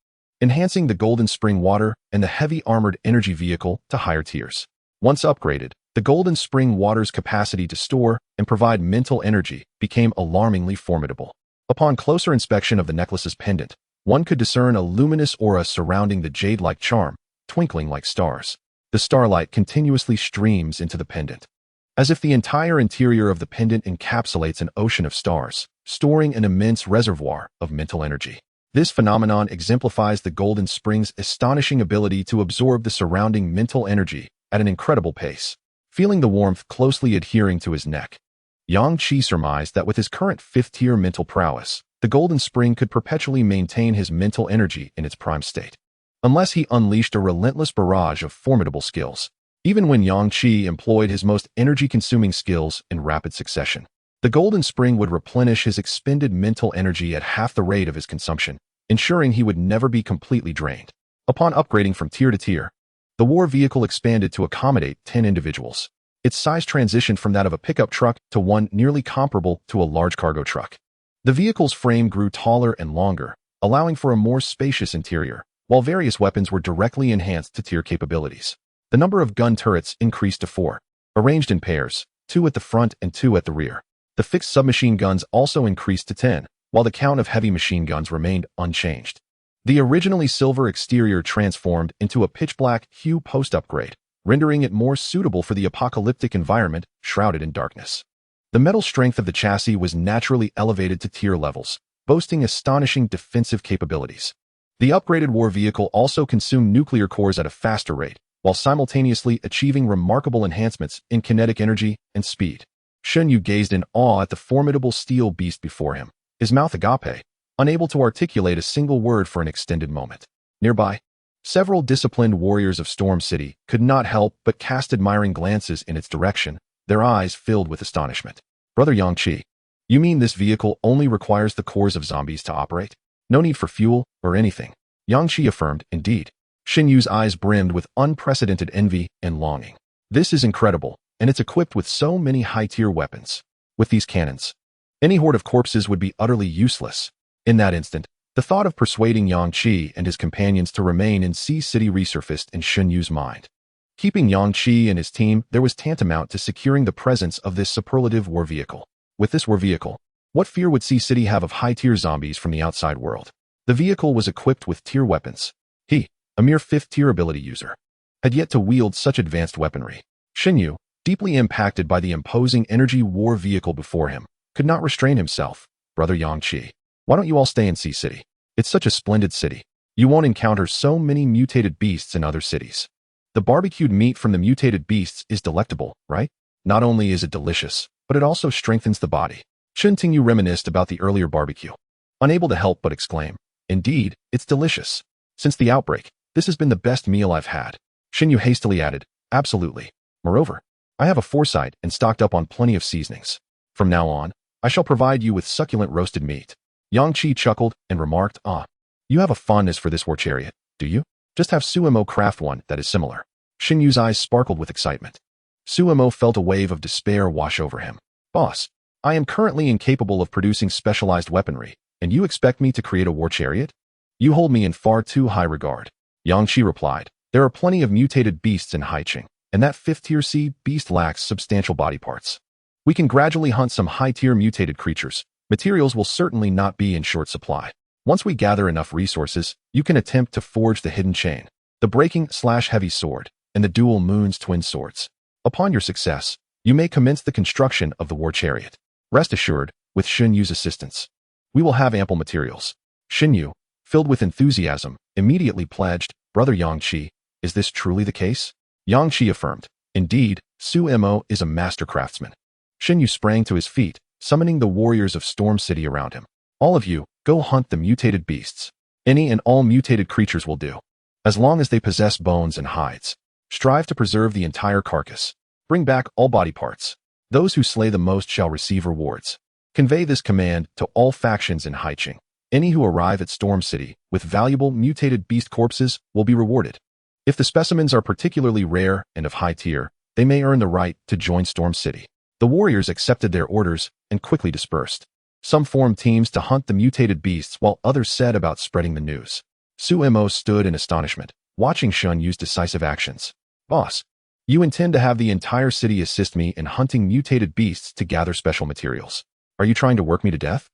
enhancing the Golden Spring Water and the Heavy Armored Energy Vehicle to higher tiers. Once upgraded, the Golden Spring Water's capacity to store and provide mental energy became alarmingly formidable. Upon closer inspection of the necklace's pendant, one could discern a luminous aura surrounding the jade-like charm, twinkling like stars. The starlight continuously streams into the pendant, as if the entire interior of the pendant encapsulates an ocean of stars, storing an immense reservoir of mental energy. This phenomenon exemplifies the Golden Spring's astonishing ability to absorb the surrounding mental energy at an incredible pace. Feeling the warmth closely adhering to his neck, Yang Qi surmised that with his current 5th-tier mental prowess, the Golden Spring could perpetually maintain his mental energy in its prime state, unless he unleashed a relentless barrage of formidable skills. Even when Yang Qi employed his most energy-consuming skills in rapid succession, the Golden Spring would replenish his expended mental energy at half the rate of his consumption, ensuring he would never be completely drained. Upon upgrading from tier to tier, the war vehicle expanded to accommodate 10 individuals. Its size transitioned from that of a pickup truck to one nearly comparable to a large cargo truck. The vehicle's frame grew taller and longer, allowing for a more spacious interior, while various weapons were directly enhanced to tier capabilities. The number of gun turrets increased to 4, arranged in pairs, 2 at the front and 2 at the rear. The fixed submachine guns also increased to 10, while the count of heavy machine guns remained unchanged. The originally silver exterior transformed into a pitch-black hue post-upgrade, rendering it more suitable for the apocalyptic environment shrouded in darkness. The metal strength of the chassis was naturally elevated to tier levels, boasting astonishing defensive capabilities. The upgraded war vehicle also consumed nuclear cores at a faster rate, while simultaneously achieving remarkable enhancements in kinetic energy and speed. Shen Yu gazed in awe at the formidable steel beast before him, his mouth agape, unable to articulate a single word for an extended moment. Nearby, several disciplined warriors of Storm City could not help but cast admiring glances in its direction, their eyes filled with astonishment. Brother Yangqi, you mean this vehicle only requires the cores of zombies to operate? No need for fuel or anything. Yangqi affirmed, indeed. Shen Yu's eyes brimmed with unprecedented envy and longing. This is incredible, and it's equipped with so many high-tier weapons. With these cannons, any horde of corpses would be utterly useless. In that instant, the thought of persuading Yangqi and his companions to remain in Sea City resurfaced in Shen Yu's mind. Keeping Yangqi and his team there was tantamount to securing the presence of this superlative war vehicle. With this war vehicle, what fear would Sea City have of high-tier zombies from the outside world? The vehicle was equipped with tier weapons. He, a mere 5th-tier ability user, had yet to wield such advanced weaponry. Shen Yu, deeply impacted by the imposing energy war vehicle before him, could not restrain himself. Brother Yangqi, why don't you all stay in Sea City? It's such a splendid city. You won't encounter so many mutated beasts in other cities. The barbecued meat from the mutated beasts is delectable, right? Not only is it delicious, but it also strengthens the body. Shen Tingyu reminisced about the earlier barbecue, unable to help but exclaim, indeed, it's delicious. Since the outbreak, this has been the best meal I've had. Shen Yu hastily added, absolutely. Moreover, I have a foresight and stocked up on plenty of seasonings. From now on, I shall provide you with succulent roasted meat. Yangqi chuckled and remarked, you have a fondness for this war chariot, do you? Just have Suemo craft one that is similar. Shen Yu's eyes sparkled with excitement. Suemo felt a wave of despair wash over him. Boss, I am currently incapable of producing specialized weaponry, and you expect me to create a war chariot? You hold me in far too high regard. Yangqi replied, there are plenty of mutated beasts in Haicheng, and that 5th-tier sea beast lacks substantial body parts. We can gradually hunt some high-tier mutated creatures. Materials will certainly not be in short supply. Once we gather enough resources, you can attempt to forge the hidden chain, the breaking/heavy sword, and the dual moon's twin swords. Upon your success, you may commence the construction of the war chariot. Rest assured, with Shen Yu's assistance, we will have ample materials. Shen Yu, filled with enthusiasm, immediately pledged, Brother Yangqi, is this truly the case? Yangqi affirmed, indeed, Suemo is a master craftsman. Shen Yu sprang to his feet, summoning the warriors of Storm City around him. All of you, go hunt the mutated beasts. Any and all mutated creatures will do, as long as they possess bones and hides. Strive to preserve the entire carcass. Bring back all body parts. Those who slay the most shall receive rewards. Convey this command to all factions in Haicheng. Any who arrive at Storm City with valuable mutated beast corpses will be rewarded. If the specimens are particularly rare and of high tier, they may earn the right to join Storm City. The warriors accepted their orders and quickly dispersed. Some formed teams to hunt the mutated beasts while others set about spreading the news. Suemo stood in astonishment, watching Shen Yu's decisive actions. Boss, you intend to have the entire city assist me in hunting mutated beasts to gather special materials. Are you trying to work me to death?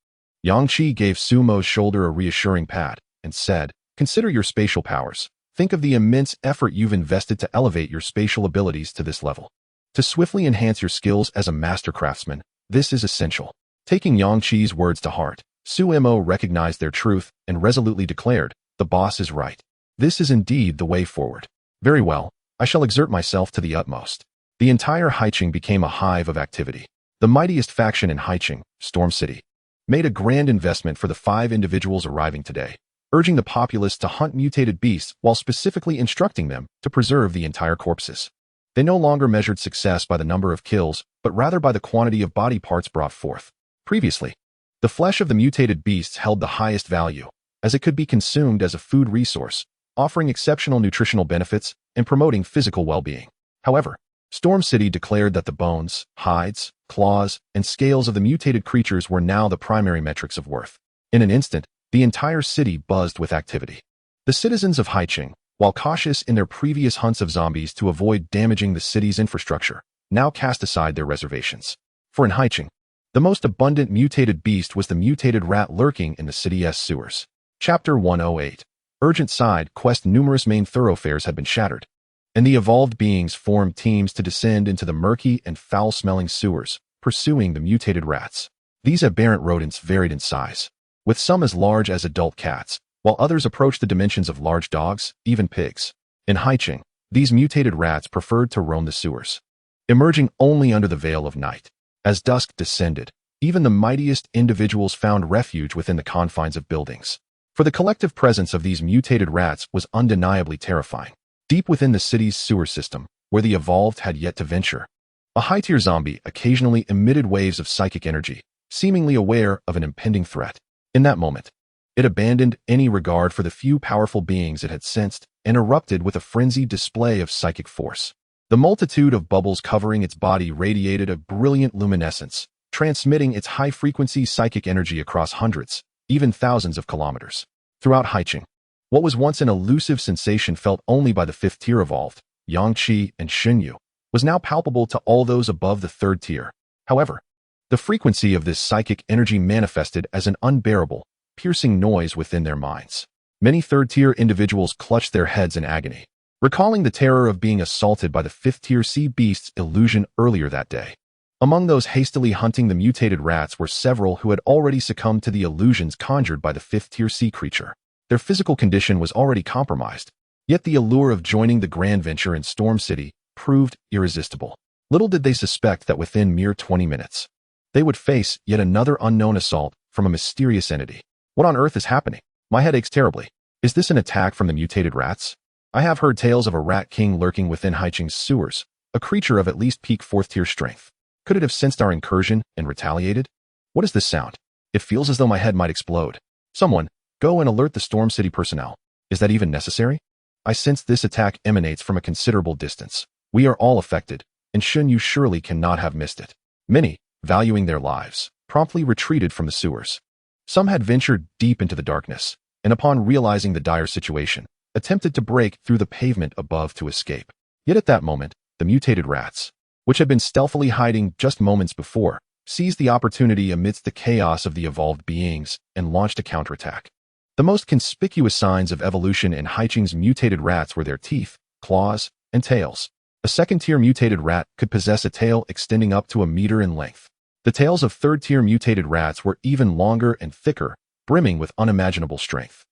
Yangqi gave Sumo's shoulder a reassuring pat and said, consider your spatial powers. Think of the immense effort you've invested to elevate your spatial abilities to this level. To swiftly enhance your skills as a master craftsman, this is essential. Taking Yangqi's words to heart, Suemo recognized their truth and resolutely declared, the boss is right. This is indeed the way forward. Very well, I shall exert myself to the utmost. The entire Haicheng became a hive of activity. The mightiest faction in Haicheng, Storm City, made a grand investment for the 5 individuals arriving today, urging the populace to hunt mutated beasts while specifically instructing them to preserve the entire corpses. They no longer measured success by the number of kills, but rather by the quantity of body parts brought forth. Previously, the flesh of the mutated beasts held the highest value, as it could be consumed as a food resource, offering exceptional nutritional benefits and promoting physical well-being. However, Storm City declared that the bones, hides, claws, and scales of the mutated creatures were now the primary metrics of worth. In an instant, the entire city buzzed with activity. The citizens of Haicheng, while cautious in their previous hunts of zombies to avoid damaging the city's infrastructure, now cast aside their reservations. For in Haicheng, the most abundant mutated beast was the mutated rat lurking in the city's sewers. Chapter 108. urgent side quest, numerous main thoroughfares had been shattered, and the evolved beings formed teams to descend into the murky and foul-smelling sewers, pursuing the mutated rats. These aberrant rodents varied in size, with some as large as adult cats, while others approached the dimensions of large dogs, even pigs. In Haicheng, these mutated rats preferred to roam the sewers, emerging only under the veil of night. As dusk descended, even the mightiest individuals found refuge within the confines of buildings. For the collective presence of these mutated rats was undeniably terrifying. Deep within the city's sewer system, where the evolved had yet to venture, a high-tier zombie occasionally emitted waves of psychic energy, seemingly aware of an impending threat. In that moment, it abandoned any regard for the few powerful beings it had sensed and erupted with a frenzied display of psychic force. The multitude of bubbles covering its body radiated a brilliant luminescence, transmitting its high-frequency psychic energy across hundreds, even thousands of kilometers. Throughout Haicheng, what was once an elusive sensation felt only by the fifth-tier evolved, Yangqi and Xunyu, was now palpable to all those above the third tier. However, the frequency of this psychic energy manifested as an unbearable, piercing noise within their minds. Many third-tier individuals clutched their heads in agony, recalling the terror of being assaulted by the fifth-tier sea beast's illusion earlier that day. Among those hastily hunting the mutated rats were several who had already succumbed to the illusions conjured by the fifth-tier sea creature. Their physical condition was already compromised, yet the allure of joining the grand venture in Storm City proved irresistible. Little did they suspect that within mere 20 minutes, they would face yet another unknown assault from a mysterious entity. What on earth is happening? My head aches terribly. Is this an attack from the mutated rats? I have heard tales of a rat king lurking within Haicheng's sewers, a creature of at least peak fourth-tier strength. Could it have sensed our incursion and retaliated? What is this sound? It feels as though my head might explode. Someone, go and alert the Storm City personnel. Is that even necessary? I sense this attack emanates from a considerable distance. We are all affected, and Xunyu surely cannot have missed it. Many, valuing their lives, promptly retreated from the sewers. Some had ventured deep into the darkness, and upon realizing the dire situation, attempted to break through the pavement above to escape. Yet at that moment, the mutated rats, which had been stealthily hiding just moments before, seized the opportunity amidst the chaos of the evolved beings and launched a counterattack. The most conspicuous signs of evolution in Haicheng's mutated rats were their teeth, claws, and tails. A second-tier mutated rat could possess a tail extending up to a meter in length. The tails of third-tier mutated rats were even longer and thicker, brimming with unimaginable strength.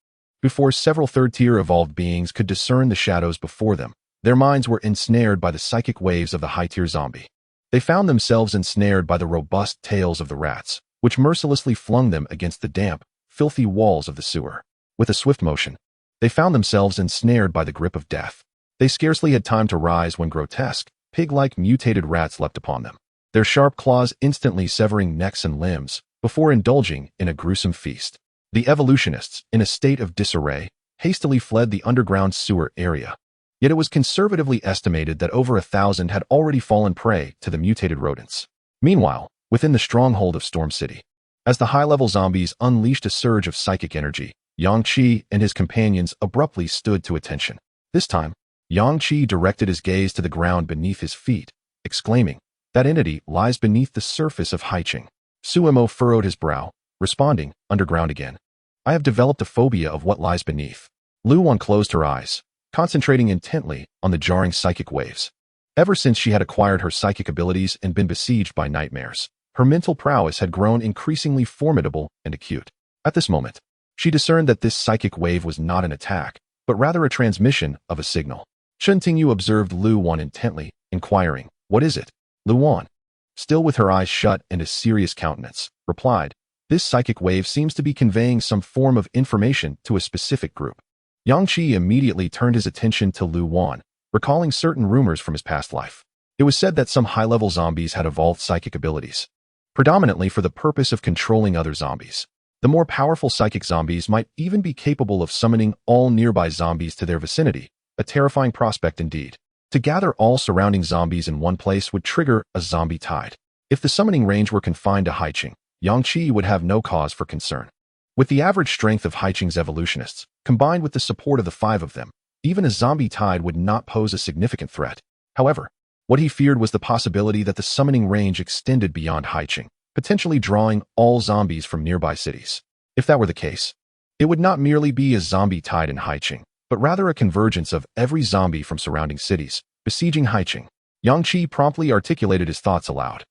Before several third-tier evolved beings could discern the shadows before them, their minds were ensnared by the psychic waves of the high-tier zombie. They found themselves ensnared by the robust tails of the rats, which mercilessly flung them against the damp, filthy walls of the sewer. With a swift motion, they found themselves ensnared by the grip of death. They scarcely had time to rise when grotesque, pig-like mutated rats leapt upon them, their sharp claws instantly severing necks and limbs, before indulging in a gruesome feast. The evolutionists, in a state of disarray, hastily fled the underground sewer area. Yet it was conservatively estimated that over 1,000 had already fallen prey to the mutated rodents. Meanwhile, within the stronghold of Storm City, as the high-level zombies unleashed a surge of psychic energy, Yangqi and his companions abruptly stood to attention. This time, Yangqi directed his gaze to the ground beneath his feet, exclaiming, "That entity lies beneath the surface of Haicheng." Suemo furrowed his brow, responding, "Underground again. I have developed a phobia of what lies beneath." Lu Wan closed her eyes, concentrating intently on the jarring psychic waves. Ever since she had acquired her psychic abilities and been besieged by nightmares, her mental prowess had grown increasingly formidable and acute. At this moment, she discerned that this psychic wave was not an attack, but rather a transmission of a signal. Chen Tingyu observed Lu Wan intently, inquiring, "What is it?" Lu Wan, still with her eyes shut and a serious countenance, replied, "This psychic wave seems to be conveying some form of information to a specific group." Yangqi immediately turned his attention to Lu Wan, recalling certain rumors from his past life. It was said that some high-level zombies had evolved psychic abilities, predominantly for the purpose of controlling other zombies. The more powerful psychic zombies might even be capable of summoning all nearby zombies to their vicinity, a terrifying prospect indeed. To gather all surrounding zombies in one place would trigger a zombie tide. If the summoning range were confined to Haicheng, Yangqi would have no cause for concern. With the average strength of Haicheng's evolutionists, combined with the support of the 5 of them, even a zombie tide would not pose a significant threat. However, what he feared was the possibility that the summoning range extended beyond Haicheng, potentially drawing all zombies from nearby cities. If that were the case, It would not merely be a zombie tide in Haicheng, but rather a convergence of every zombie from surrounding cities, besieging Haicheng. Yang Qi promptly articulated his thoughts aloud.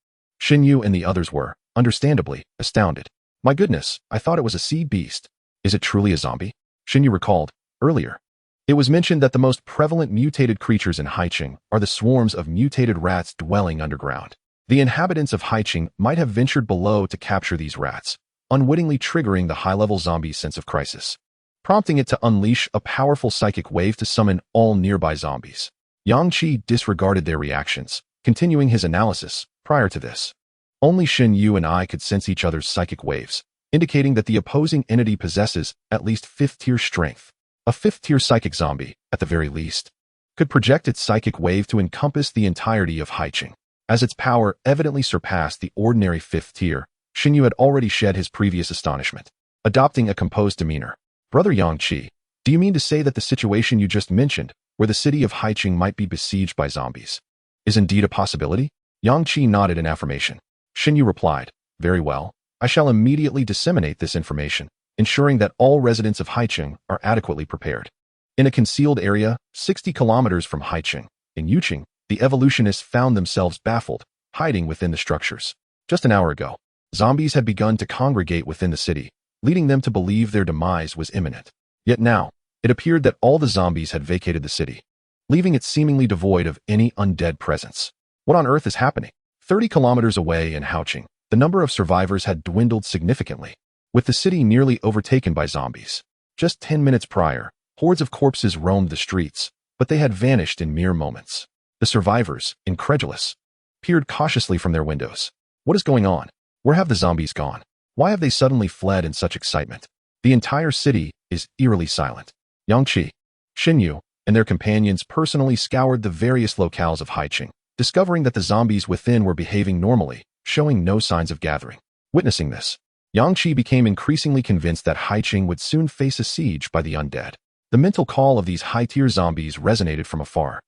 Xin Yu and the others were, understandably, astounded. My goodness, I thought it was a sea beast. Is it truly a zombie? Xin Yu recalled, earlier. It was mentioned that the most prevalent mutated creatures in Haicheng are the swarms of mutated rats dwelling underground. The inhabitants of Haicheng might have ventured below to capture these rats, unwittingly triggering the high-level zombie's sense of crisis, prompting it to unleash a powerful psychic wave to summon all nearby zombies. Yang Qi disregarded their reactions, continuing his analysis. Prior to this, only Xin Yu and I could sense each other's psychic waves, indicating that the opposing entity possesses at least 5th-tier strength. A 5th-tier psychic zombie, at the very least, could project its psychic wave to encompass the entirety of Haicheng. As its power evidently surpassed the ordinary 5th tier, Xin Yu had already shed his previous astonishment, adopting a composed demeanor. Brother Yang Qi, do you mean to say that the situation you just mentioned, where the city of Haicheng might be besieged by zombies, is indeed a possibility? Yang Qi nodded in affirmation. Xin Yu replied, very well, I shall immediately disseminate this information, ensuring that all residents of Haicheng are adequately prepared. In a concealed area, 60 kilometers from Haicheng, in Yuqing, the evolutionists found themselves baffled, hiding within the structures. Just an hour ago, zombies had begun to congregate within the city, leading them to believe their demise was imminent. Yet now, it appeared that all the zombies had vacated the city, leaving it seemingly devoid of any undead presence. What on earth is happening? 30 kilometers away in Haicheng, the number of survivors had dwindled significantly, with the city nearly overtaken by zombies. Just 10 minutes prior, hordes of corpses roamed the streets, but they had vanished in mere moments. The survivors, incredulous, peered cautiously from their windows. What is going on? Where have the zombies gone? Why have they suddenly fled in such excitement? The entire city is eerily silent. Yang Qi, Xin Yu, and their companions personally scoured the various locales of Haicheng, discovering that the zombies within were behaving normally, showing no signs of gathering. Witnessing this, Yang Qi became increasingly convinced that Haicheng would soon face a siege by the undead. The mental call of these high-tier zombies resonated from afar,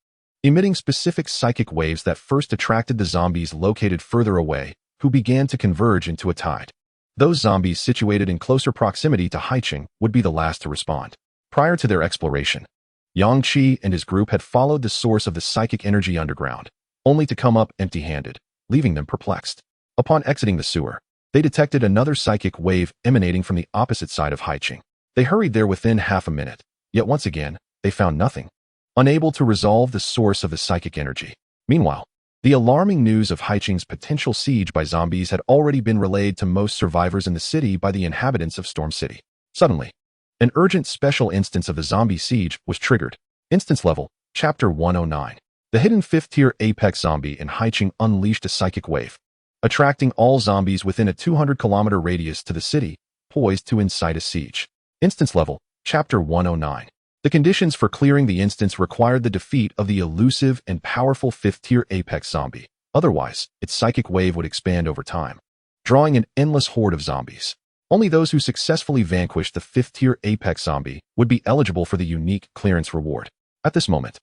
emitting specific psychic waves that first attracted the zombies located further away, who began to converge into a tide. Those zombies situated in closer proximity to Haicheng would be the last to respond. Prior to their exploration, Yang Qi and his group had followed the source of the psychic energy underground, only to come up empty-handed, leaving them perplexed. Upon exiting the sewer, they detected another psychic wave emanating from the opposite side of Haicheng. They hurried there within half a minute, yet once again, they found nothing, unable to resolve the source of the psychic energy. Meanwhile, the alarming news of Haicheng's potential siege by zombies had already been relayed to most survivors in the city by the inhabitants of Storm City. Suddenly, an urgent special instance of the zombie siege was triggered. Instance level, Chapter 109. The hidden 5th-tier apex zombie in Haicheng unleashed a psychic wave, attracting all zombies within a 200-kilometer radius to the city, poised to incite a siege. Instance level, Chapter 109. The conditions for clearing the instance required the defeat of the elusive and powerful 5th-tier apex zombie. Otherwise, its psychic wave would expand over time, drawing an endless horde of zombies. Only those who successfully vanquished the 5th-tier apex zombie would be eligible for the unique clearance reward. At this moment,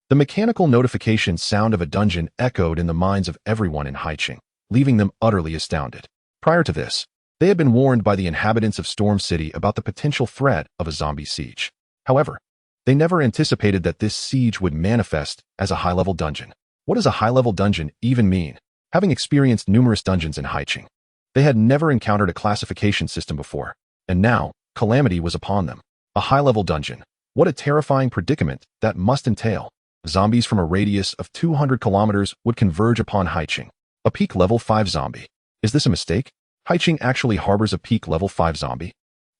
the mechanical notification sound of a dungeon echoed in the minds of everyone in Haicheng, leaving them utterly astounded. Prior to this, they had been warned by the inhabitants of Storm City about the potential threat of a zombie siege. However, they never anticipated that this siege would manifest as a high-level dungeon. What does a high-level dungeon even mean? Having experienced numerous dungeons in Haicheng, they had never encountered a classification system before, and now, calamity was upon them. A high-level dungeon. What a terrifying predicament that must entail. Zombies from a radius of 200 kilometers would converge upon Haicheng. A peak level 5 zombie. Is this a mistake? Haicheng actually harbors a peak level 5 zombie?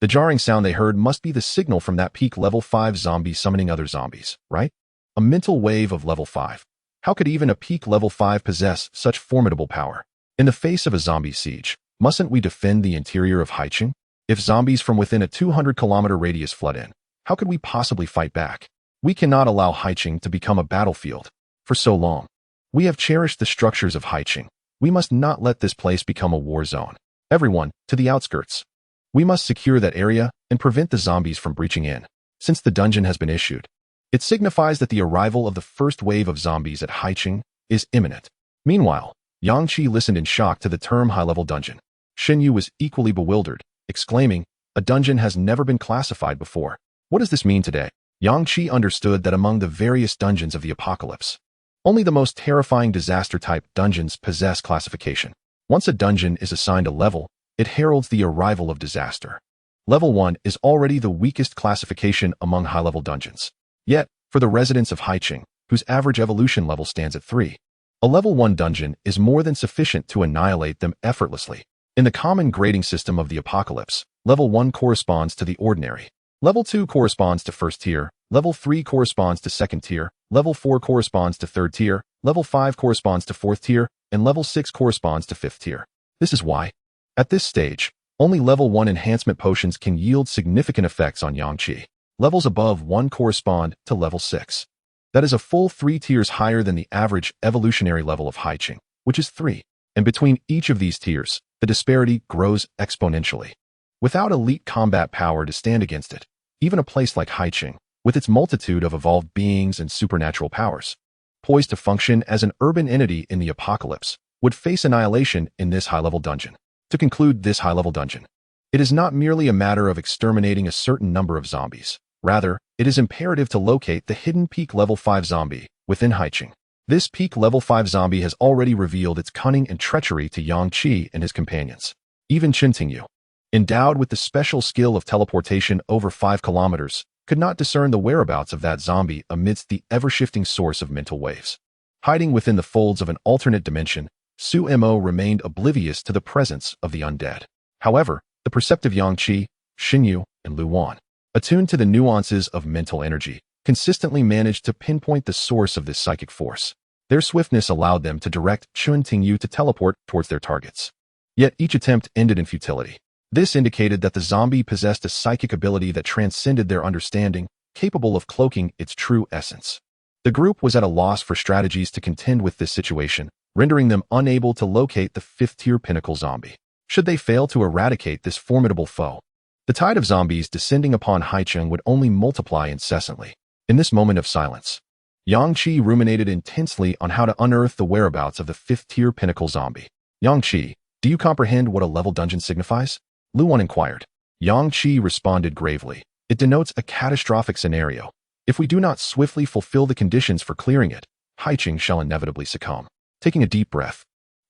The jarring sound they heard must be the signal from that peak level 5 zombie summoning other zombies, right? A mental wave of level 5. How could even a peak level 5 possess such formidable power? In the face of a zombie siege, mustn't we defend the interior of Haicheng? If zombies from within a 200-kilometer radius flood in, how could we possibly fight back? We cannot allow Haicheng to become a battlefield. For so long, we have cherished the structures of Haicheng. We must not let this place become a war zone. Everyone, to the outskirts. We must secure that area and prevent the zombies from breaching in. Since the dungeon has been issued, it signifies that the arrival of the first wave of zombies at Haicheng is imminent. Meanwhile, Yang Qi listened in shock to the term high-level dungeon. Xin Yu was equally bewildered, exclaiming, A dungeon has never been classified before. What does this mean today? Yang Qi understood that among the various dungeons of the apocalypse, only the most terrifying disaster-type dungeons possess classification. Once a dungeon is assigned a level, it heralds the arrival of disaster. Level 1 is already the weakest classification among high-level dungeons. Yet, for the residents of Haiqing, whose average evolution level stands at 3, a level 1 dungeon is more than sufficient to annihilate them effortlessly. In the common grading system of the apocalypse, level 1 corresponds to the ordinary. Level 2 corresponds to first tier, level 3 corresponds to second tier, level 4 corresponds to third tier, level 5 corresponds to fourth tier, and level 6 corresponds to fifth tier. This is why, at this stage, only level 1 enhancement potions can yield significant effects on Yang Qi. Levels above 1 correspond to level 6. That is a full 3 tiers higher than the average evolutionary level of Haiqing, which is 3. And between each of these tiers, the disparity grows exponentially. Without elite combat power to stand against it, even a place like Haiqing, with its multitude of evolved beings and supernatural powers, poised to function as an urban entity in the apocalypse, would face annihilation in this high-level dungeon. To conclude this high-level dungeon, it is not merely a matter of exterminating a certain number of zombies. Rather, it is imperative to locate the hidden peak level 5 zombie within Haiqing. This peak level 5 zombie has already revealed its cunning and treachery to Yang Qi and his companions. Even Chen Tingyu, endowed with the special skill of teleportation over 5 kilometers, could not discern the whereabouts of that zombie amidst the ever-shifting source of mental waves. Hiding within the folds of an alternate dimension, Su Mo remained oblivious to the presence of the undead. However, the perceptive Yang Qi, Xinyu, and Lu Wan, attuned to the nuances of mental energy, consistently managed to pinpoint the source of this psychic force. Their swiftness allowed them to direct Chen Tingyu to teleport towards their targets. Yet each attempt ended in futility. This indicated that the zombie possessed a psychic ability that transcended their understanding, capable of cloaking its true essence. The group was at a loss for strategies to contend with this situation, rendering them unable to locate the 5th-tier pinnacle zombie. Should they fail to eradicate this formidable foe, the tide of zombies descending upon Haiqing would only multiply incessantly. In this moment of silence, Yang Qi ruminated intensely on how to unearth the whereabouts of the 5th-tier pinnacle zombie. Yang Qi, do you comprehend what a level dungeon signifies? Lu Wan inquired. Yang Qi responded gravely. It denotes a catastrophic scenario. If we do not swiftly fulfill the conditions for clearing it, Haiqing shall inevitably succumb. Taking a deep breath,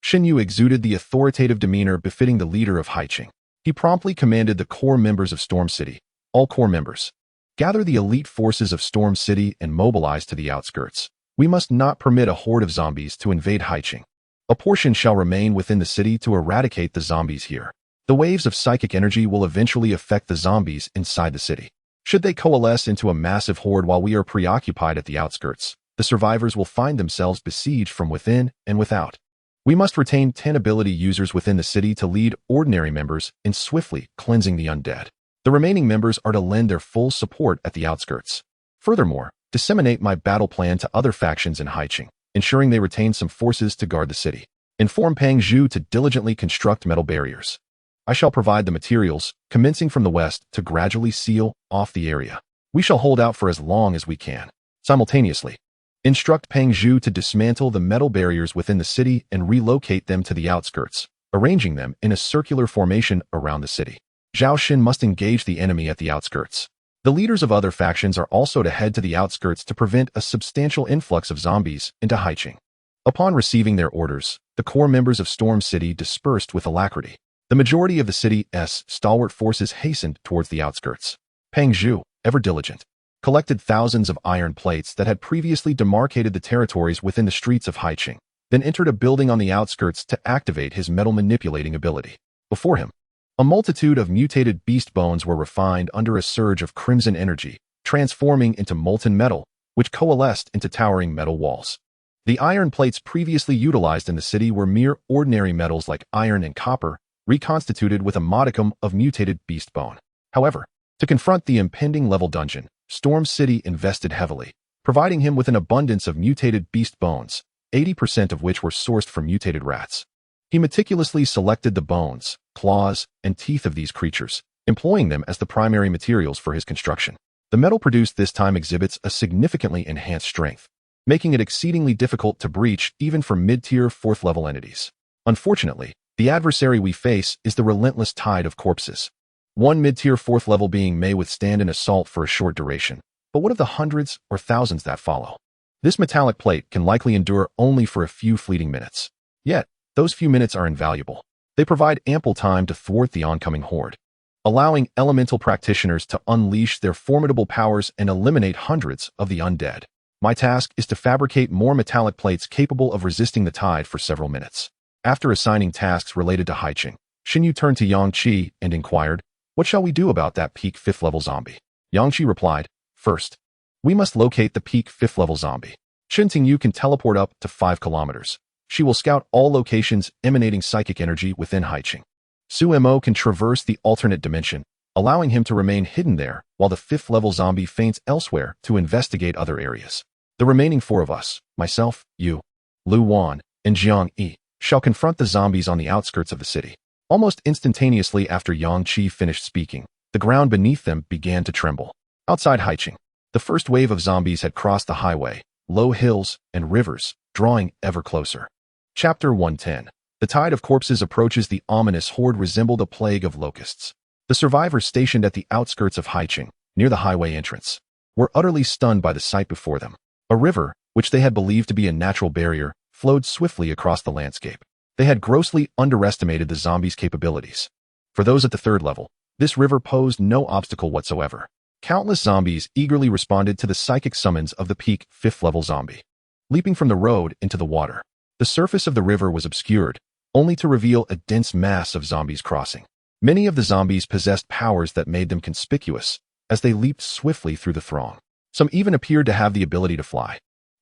Xinyu exuded the authoritative demeanor befitting the leader of Haiqing. He promptly commanded the core members of Storm City, all core members, gather the elite forces of Storm City and mobilize to the outskirts. We must not permit a horde of zombies to invade Haiqing. A portion shall remain within the city to eradicate the zombies here. The waves of psychic energy will eventually affect the zombies inside the city. Should they coalesce into a massive horde while we are preoccupied at the outskirts, the survivors will find themselves besieged from within and without. We must retain 10 ability users within the city to lead ordinary members in swiftly cleansing the undead. The remaining members are to lend their full support at the outskirts. Furthermore, disseminate my battle plan to other factions in Haiqing, ensuring they retain some forces to guard the city. Inform Pang Zhu to diligently construct metal barriers. I shall provide the materials, commencing from the west, to gradually seal off the area. We shall hold out for as long as we can. Simultaneously, instruct Pang Zhu to dismantle the metal barriers within the city and relocate them to the outskirts, arranging them in a circular formation around the city. Zhao Xin must engage the enemy at the outskirts. The leaders of other factions are also to head to the outskirts to prevent a substantial influx of zombies into Haiqing. Upon receiving their orders, the core members of Storm City dispersed with alacrity. The majority of the city's stalwart forces hastened towards the outskirts. Pang Zhu, ever diligent, collected thousands of iron plates that had previously demarcated the territories within the streets of Haiqing, then entered a building on the outskirts to activate his metal manipulating ability. Before him, a multitude of mutated beast bones were refined under a surge of crimson energy, transforming into molten metal, which coalesced into towering metal walls. The iron plates previously utilized in the city were mere ordinary metals like iron and copper, reconstituted with a modicum of mutated beast bone. However, to confront the impending level dungeon, Storm City invested heavily, providing him with an abundance of mutated beast bones, 80% of which were sourced from mutated rats. He meticulously selected the bones, claws, and teeth of these creatures, employing them as the primary materials for his construction. The metal produced this time exhibits a significantly enhanced strength, making it exceedingly difficult to breach even for mid-tier 4th-level entities. Unfortunately, the adversary we face is the relentless tide of corpses. One mid-tier 4th level being may withstand an assault for a short duration, but what of the hundreds or thousands that follow? This metallic plate can likely endure only for a few fleeting minutes. Yet, those few minutes are invaluable. They provide ample time to thwart the oncoming horde, allowing elemental practitioners to unleash their formidable powers and eliminate hundreds of the undead. My task is to fabricate more metallic plates capable of resisting the tide for several minutes. After assigning tasks related to Haiqing, Xinyu turned to Yang Qi and inquired, "What shall we do about that peak 5th level zombie?" Yang Qi replied, "First, we must locate the peak 5th level zombie. Shen Tingyu can teleport up to 5 kilometers. She will scout all locations emanating psychic energy within Haiqing. Su Mo can traverse the alternate dimension, allowing him to remain hidden there while the 5th level zombie feints elsewhere to investigate other areas. The remaining 4 of us, myself, you, Lu Wan, and Jiang Yi, shall confront the zombies on the outskirts of the city." Almost instantaneously after Yang Qi finished speaking, the ground beneath them began to tremble. Outside Haiqing, the first wave of zombies had crossed the highway, low hills, and rivers, drawing ever closer. Chapter 110. The tide of corpses approaches. The ominous horde resembled a plague of locusts. The survivors stationed at the outskirts of Haiqing, near the highway entrance, were utterly stunned by the sight before them. A river, which they had believed to be a natural barrier, flowed swiftly across the landscape. They had grossly underestimated the zombies' capabilities. For those at the 3rd level, this river posed no obstacle whatsoever. Countless zombies eagerly responded to the psychic summons of the peak 5th level zombie. Leaping from the road into the water, the surface of the river was obscured, only to reveal a dense mass of zombies crossing. Many of the zombies possessed powers that made them conspicuous as they leaped swiftly through the throng. Some even appeared to have the ability to fly,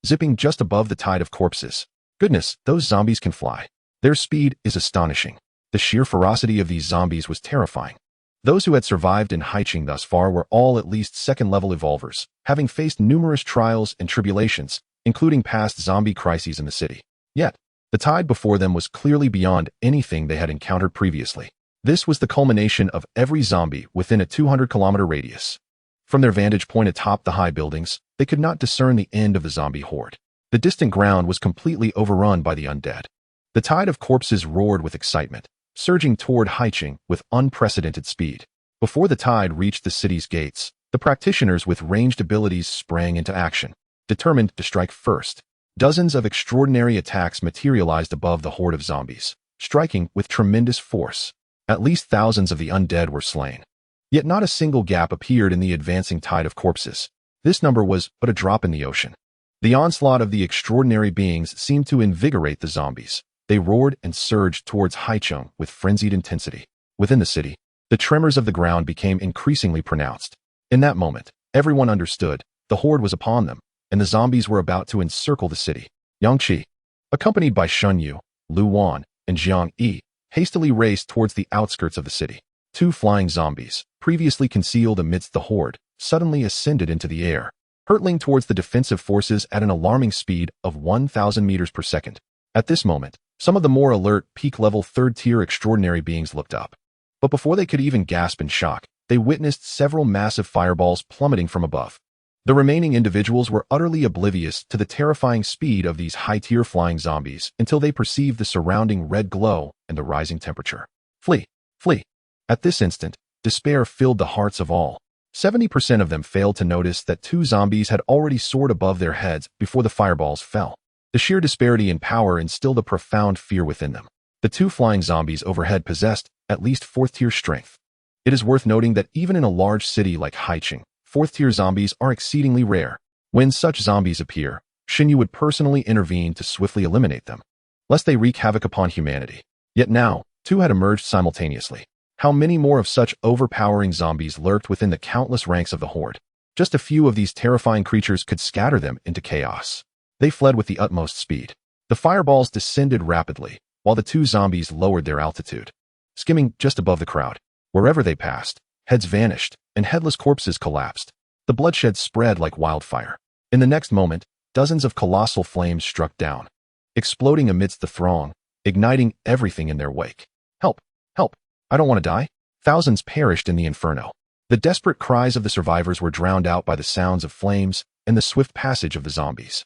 zipping just above the tide of corpses. Goodness, those zombies can fly. Their speed is astonishing. The sheer ferocity of these zombies was terrifying. Those who had survived in Haiqing thus far were all at least 2nd level evolvers, having faced numerous trials and tribulations, including past zombie crises in the city. Yet, the tide before them was clearly beyond anything they had encountered previously. This was the culmination of every zombie within a 200-kilometer radius. From their vantage point atop the high buildings, they could not discern the end of the zombie horde. The distant ground was completely overrun by the undead. The tide of corpses roared with excitement, surging toward Haiqing with unprecedented speed. Before the tide reached the city's gates, the practitioners with ranged abilities sprang into action, determined to strike first. Dozens of extraordinary attacks materialized above the horde of zombies, striking with tremendous force. At least thousands of the undead were slain. Yet not a single gap appeared in the advancing tide of corpses. This number was but a drop in the ocean. The onslaught of the extraordinary beings seemed to invigorate the zombies. They roared and surged towards Haiqing with frenzied intensity. Within the city, the tremors of the ground became increasingly pronounced. In that moment, everyone understood the horde was upon them, and the zombies were about to encircle the city. Yang Qi, accompanied by Xinyu, Lu Wan, and Jiang Yi, hastily raced towards the outskirts of the city. 2 flying zombies, previously concealed amidst the horde, suddenly ascended into the air, hurtling towards the defensive forces at an alarming speed of 1,000 meters per second. At this moment, some of the more alert, peak-level 3rd-tier extraordinary beings looked up. But before they could even gasp in shock, they witnessed several massive fireballs plummeting from above. The remaining individuals were utterly oblivious to the terrifying speed of these high-tier flying zombies until they perceived the surrounding red glow and the rising temperature. Flee! Flee! At this instant, despair filled the hearts of all. 70% of them failed to notice that 2 zombies had already soared above their heads before the fireballs fell. The sheer disparity in power instilled a profound fear within them. The 2 flying zombies overhead possessed at least 4th-tier strength. It is worth noting that even in a large city like Haiqing, 4th-tier zombies are exceedingly rare. When such zombies appear, Xinyu would personally intervene to swiftly eliminate them, lest they wreak havoc upon humanity. Yet now, 2 had emerged simultaneously. How many more of such overpowering zombies lurked within the countless ranks of the horde? Just a few of these terrifying creatures could scatter them into chaos. They fled with the utmost speed. The fireballs descended rapidly, while the 2 zombies lowered their altitude, skimming just above the crowd. Wherever they passed, heads vanished, and headless corpses collapsed. The bloodshed spread like wildfire. In the next moment, dozens of colossal flames struck down, exploding amidst the throng, igniting everything in their wake. Help! Help! I don't want to die. Thousands perished in the inferno. The desperate cries of the survivors were drowned out by the sounds of flames and the swift passage of the zombies.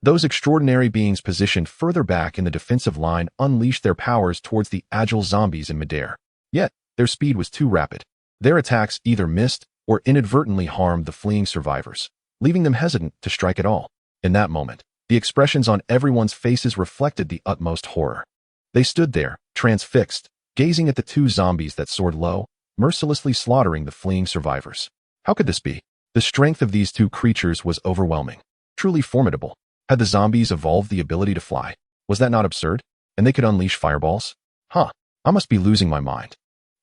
Those extraordinary beings positioned further back in the defensive line unleashed their powers towards the agile zombies in midair. Yet, their speed was too rapid. Their attacks either missed or inadvertently harmed the fleeing survivors, leaving them hesitant to strike at all. In that moment, the expressions on everyone's faces reflected the utmost horror. They stood there, transfixed, gazing at the two zombies that soared low, mercilessly slaughtering the fleeing survivors. How could this be? The strength of these two creatures was overwhelming, truly formidable. Had the zombies evolved the ability to fly? Was that not absurd? And they could unleash fireballs? I must be losing my mind.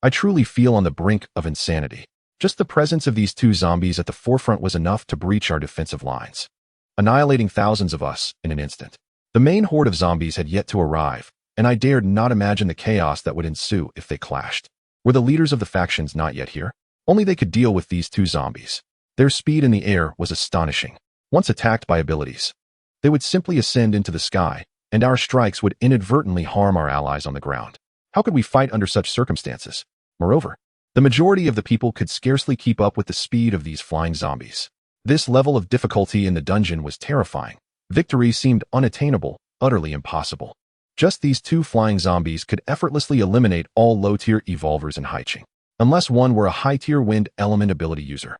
I truly feel on the brink of insanity. Just the presence of these two zombies at the forefront was enough to breach our defensive lines, annihilating thousands of us in an instant. The main horde of zombies had yet to arrive, and I dared not imagine the chaos that would ensue if they clashed. Were the leaders of the factions not yet here? Only they could deal with these two zombies. Their speed in the air was astonishing. Once attacked by abilities, they would simply ascend into the sky, and our strikes would inadvertently harm our allies on the ground. How could we fight under such circumstances? Moreover, the majority of the people could scarcely keep up with the speed of these flying zombies. This level of difficulty in the dungeon was terrifying. Victory seemed unattainable, utterly impossible. Just these two flying zombies could effortlessly eliminate all low-tier evolvers in Haiqing, unless one were a high-tier wind element ability user.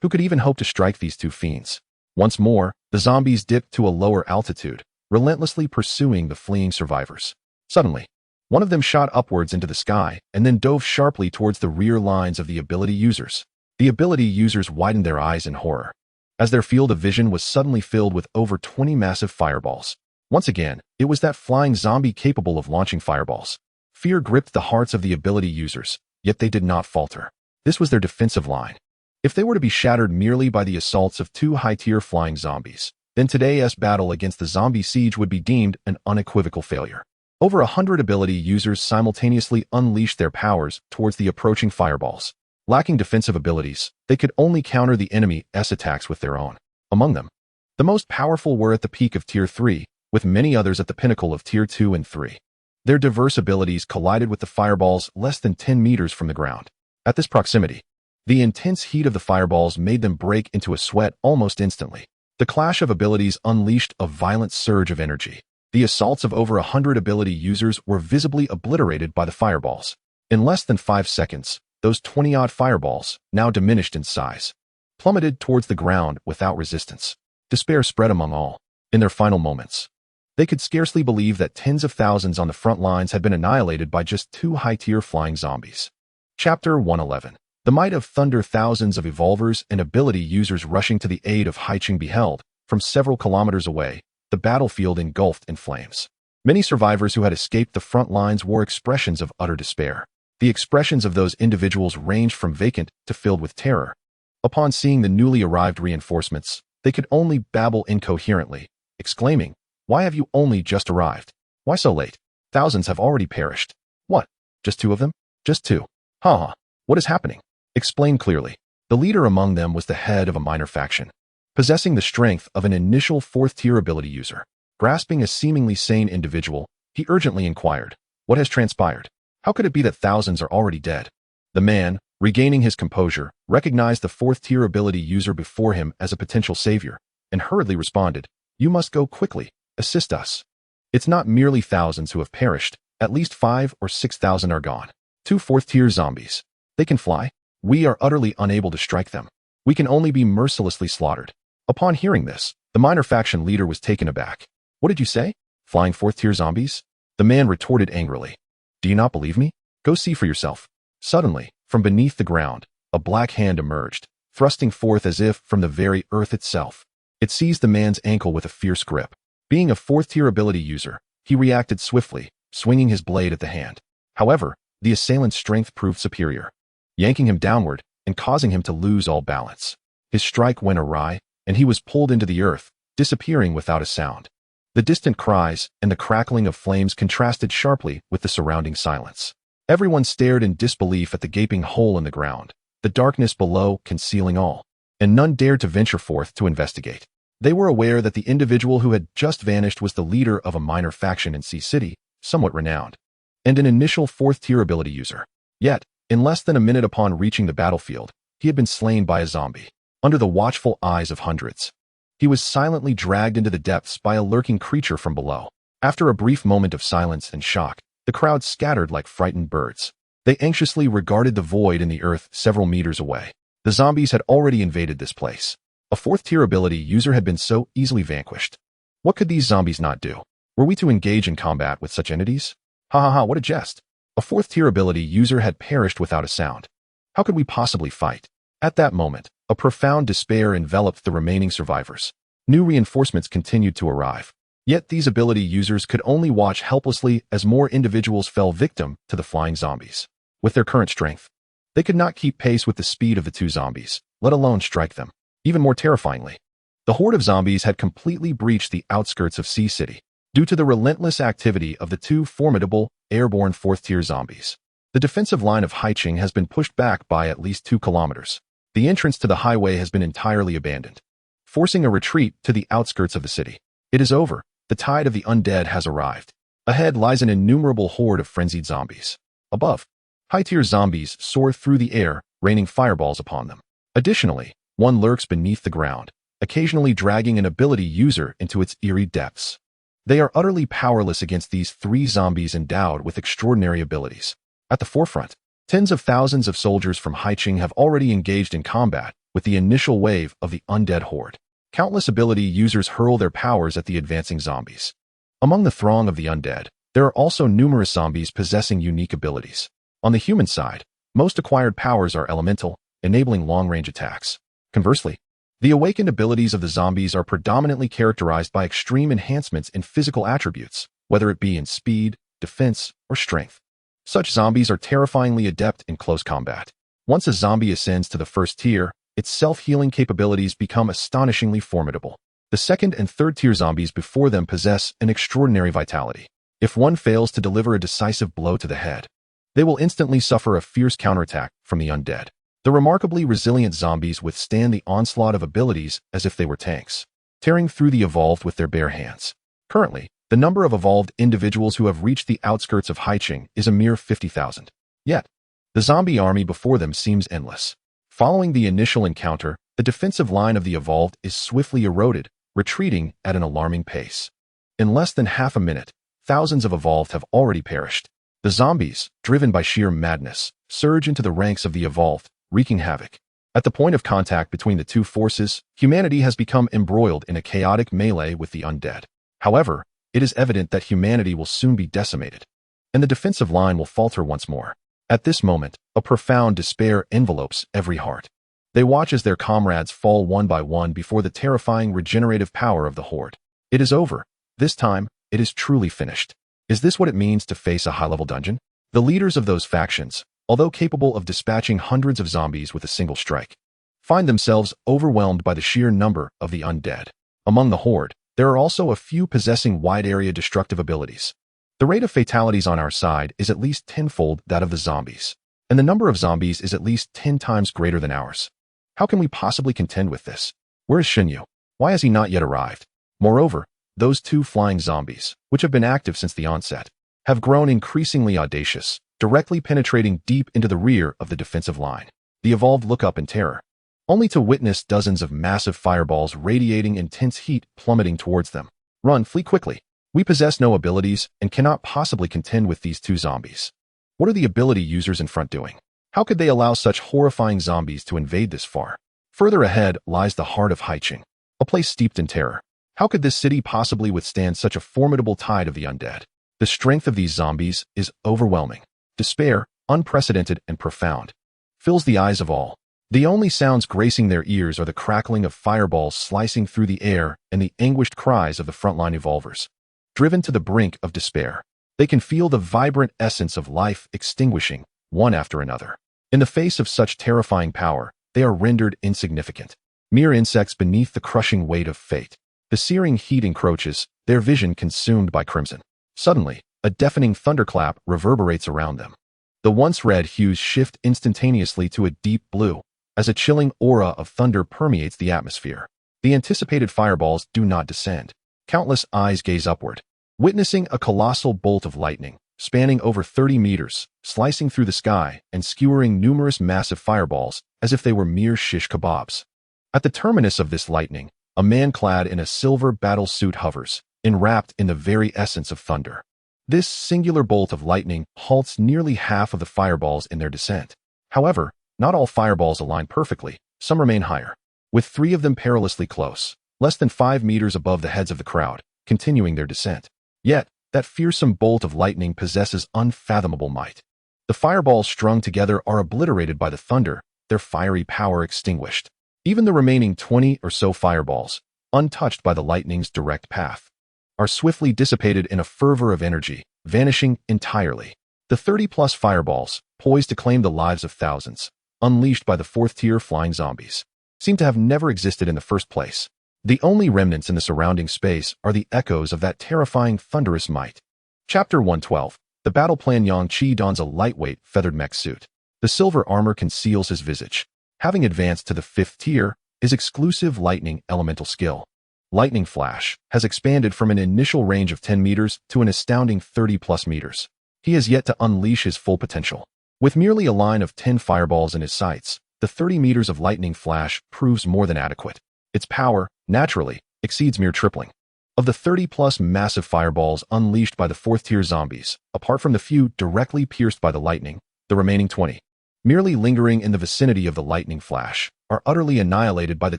Who could even hope to strike these two fiends? Once more, the zombies dipped to a lower altitude, relentlessly pursuing the fleeing survivors. Suddenly, one of them shot upwards into the sky and then dove sharply towards the rear lines of the ability users. The ability users widened their eyes in horror, as their field of vision was suddenly filled with over 20 massive fireballs. Once again, it was that flying zombie capable of launching fireballs. Fear gripped the hearts of the ability users, yet they did not falter. This was their defensive line. If they were to be shattered merely by the assaults of two high-tier flying zombies, then today's battle against the zombie siege would be deemed an unequivocal failure. Over 100 ability users simultaneously unleashed their powers towards the approaching fireballs. Lacking defensive abilities, they could only counter the enemy's attacks with their own. Among them, the most powerful were at the peak of Tier 3, with many others at the pinnacle of Tier 2 and 3. Their diverse abilities collided with the fireballs less than 10 meters from the ground. At this proximity, the intense heat of the fireballs made them break into a sweat almost instantly. The clash of abilities unleashed a violent surge of energy. The assaults of over 100 ability users were visibly obliterated by the fireballs. In less than 5 seconds, those 20-odd fireballs, now diminished in size, plummeted towards the ground without resistance. Despair spread among all. In their final moments, they could scarcely believe that tens of thousands on the front lines had been annihilated by just two high-tier flying zombies. Chapter 111. The might of thunder. Thousands of evolvers and ability users rushing to the aid of Haiqing beheld, from several kilometers away, the battlefield engulfed in flames. Many survivors who had escaped the front lines wore expressions of utter despair. The expressions of those individuals ranged from vacant to filled with terror. Upon seeing the newly arrived reinforcements, they could only babble incoherently, exclaiming, "Why have you only just arrived? Why so late? Thousands have already perished." What? Just 2 of them? Just 2? What is happening? Explain clearly. The leader among them was the head of a minor faction, possessing the strength of an initial 4th-tier ability user. Grasping a seemingly sane individual, he urgently inquired, "What has transpired? How could it be that thousands are already dead?" The man, regaining his composure, recognized the 4th-tier ability user before him as a potential savior, and hurriedly responded, "You must go quickly. Assist us. It's not merely thousands who have perished. At least 5 or 6,000 are gone. 2 4th-tier zombies. They can fly. We are utterly unable to strike them. We can only be mercilessly slaughtered." Upon hearing this, the minor faction leader was taken aback. "What did you say? Flying 4th-tier zombies?" The man retorted angrily. "Do you not believe me? Go see for yourself." Suddenly, from beneath the ground, a black hand emerged, thrusting forth as if from the very earth itself. It seized the man's ankle with a fierce grip. Being a 4th-tier ability user, he reacted swiftly, swinging his blade at the hand. However, the assailant's strength proved superior, yanking him downward and causing him to lose all balance. His strike went awry, and he was pulled into the earth, disappearing without a sound. The distant cries and the crackling of flames contrasted sharply with the surrounding silence. Everyone stared in disbelief at the gaping hole in the ground, the darkness below concealing all, and none dared to venture forth to investigate. They were aware that the individual who had just vanished was the leader of a minor faction in Sea City, somewhat renowned, and an initial 4th-tier ability user. Yet, in less than a minute upon reaching the battlefield, he had been slain by a zombie. Under the watchful eyes of hundreds, he was silently dragged into the depths by a lurking creature from below. After a brief moment of silence and shock, the crowd scattered like frightened birds. They anxiously regarded the void in the earth several meters away. The zombies had already invaded this place. A fourth-tier ability user had been so easily vanquished. What could these zombies not do? Were we to engage in combat with such entities? Ha ha ha, what a jest. A fourth-tier ability user had perished without a sound. How could we possibly fight? At that moment, a profound despair enveloped the remaining survivors. New reinforcements continued to arrive. Yet these ability users could only watch helplessly as more individuals fell victim to the flying zombies. With their current strength, they could not keep pace with the speed of the two zombies, let alone strike them. Even more terrifyingly, the horde of zombies had completely breached the outskirts of Sea City due to the relentless activity of the two formidable, airborne fourth-tier zombies. The defensive line of Haicheng has been pushed back by at least 2 kilometers. The entrance to the highway has been entirely abandoned, forcing a retreat to the outskirts of the city. It is over. The tide of the undead has arrived. Ahead lies an innumerable horde of frenzied zombies. Above, high-tier zombies soar through the air, raining fireballs upon them. Additionally, one lurks beneath the ground, occasionally dragging an ability user into its eerie depths. They are utterly powerless against these 3 zombies endowed with extraordinary abilities. At the forefront, tens of thousands of soldiers from Haicheng have already engaged in combat with the initial wave of the undead horde. Countless ability users hurl their powers at the advancing zombies. Among the throng of the undead, there are also numerous zombies possessing unique abilities. On the human side, most acquired powers are elemental, enabling long-range attacks. Conversely, the awakened abilities of the zombies are predominantly characterized by extreme enhancements in physical attributes, whether it be in speed, defense, or strength. Such zombies are terrifyingly adept in close combat. Once a zombie ascends to the first tier, its self-healing capabilities become astonishingly formidable. The second and third tier zombies before them possess an extraordinary vitality. If one fails to deliver a decisive blow to the head, they will instantly suffer a fierce counterattack from the undead. The remarkably resilient zombies withstand the onslaught of abilities as if they were tanks, tearing through the evolved with their bare hands. Currently, the number of evolved individuals who have reached the outskirts of Haicheng is a mere 50,000. Yet, the zombie army before them seems endless. Following the initial encounter, the defensive line of the evolved is swiftly eroded, retreating at an alarming pace. In less than half a minute, thousands of evolved have already perished. The zombies, driven by sheer madness, surge into the ranks of the evolved, wreaking havoc. At the point of contact between the two forces, humanity has become embroiled in a chaotic melee with the undead. However, it is evident that humanity will soon be decimated, and the defensive line will falter once more. At this moment, a profound despair envelopes every heart. They watch as their comrades fall one by one before the terrifying regenerative power of the horde. It is over. This time, it is truly finished. Is this what it means to face a high-level dungeon? The leaders of those factions, although capable of dispatching hundreds of zombies with a single strike, find themselves overwhelmed by the sheer number of the undead. Among the horde, there are also a few possessing wide-area destructive abilities. The rate of fatalities on our side is at least tenfold that of the zombies, and the number of zombies is at least 10 times greater than ours. How can we possibly contend with this? Where is Shinyu? Why has he not yet arrived? Moreover, those 2 flying zombies, which have been active since the onset, have grown increasingly audacious, directly penetrating deep into the rear of the defensive line. The evolved look up in terror, only to witness dozens of massive fireballs radiating intense heat plummeting towards them. Run, flee quickly. We possess no abilities and cannot possibly contend with these 2 zombies. What are the ability users in front doing? How could they allow such horrifying zombies to invade this far? Further ahead lies the heart of Haicheng, a place steeped in terror. How could this city possibly withstand such a formidable tide of the undead? The strength of these zombies is overwhelming. Despair, unprecedented and profound, fills the eyes of all. The only sounds gracing their ears are the crackling of fireballs slicing through the air and the anguished cries of the frontline evolvers. Driven to the brink of despair, they can feel the vibrant essence of life extinguishing, one after another. In the face of such terrifying power, they are rendered insignificant, mere insects beneath the crushing weight of fate. The searing heat encroaches, their vision consumed by crimson. Suddenly, a deafening thunderclap reverberates around them. The once red hues shift instantaneously to a deep blue, as a chilling aura of thunder permeates the atmosphere. The anticipated fireballs do not descend. Countless eyes gaze upward, witnessing a colossal bolt of lightning, spanning over 30 meters, slicing through the sky and skewering numerous massive fireballs as if they were mere shish kebabs. At the terminus of this lightning, a man clad in a silver battle suit hovers, enwrapped in the very essence of thunder. This singular bolt of lightning halts nearly half of the fireballs in their descent. However, not all fireballs align perfectly, some remain higher, with 3 of them perilously close, less than 5 meters above the heads of the crowd, continuing their descent. Yet, that fearsome bolt of lightning possesses unfathomable might. The fireballs strung together are obliterated by the thunder, their fiery power extinguished. Even the remaining 20 or so fireballs, untouched by the lightning's direct path, are swiftly dissipated in a fervor of energy, vanishing entirely. The 30-plus fireballs, poised to claim the lives of thousands, unleashed by the 4th-tier flying zombies, seem to have never existed in the first place. The only remnants in the surrounding space are the echoes of that terrifying thunderous might. Chapter 112. The battle plan. Yang Qi dons a lightweight, feathered mech suit. The silver armor conceals his visage. Having advanced to the 5th tier, his exclusive lightning elemental skill, Lightning Flash, has expanded from an initial range of 10 meters to an astounding 30-plus meters. He has yet to unleash his full potential. With merely a line of 10 fireballs in his sights, the 30 meters of Lightning Flash proves more than adequate. Its power, naturally, exceeds mere tripling. Of the 30-plus massive fireballs unleashed by the 4th-tier zombies, apart from the few directly pierced by the lightning, the remaining 20, merely lingering in the vicinity of the lightning flash, are utterly annihilated by the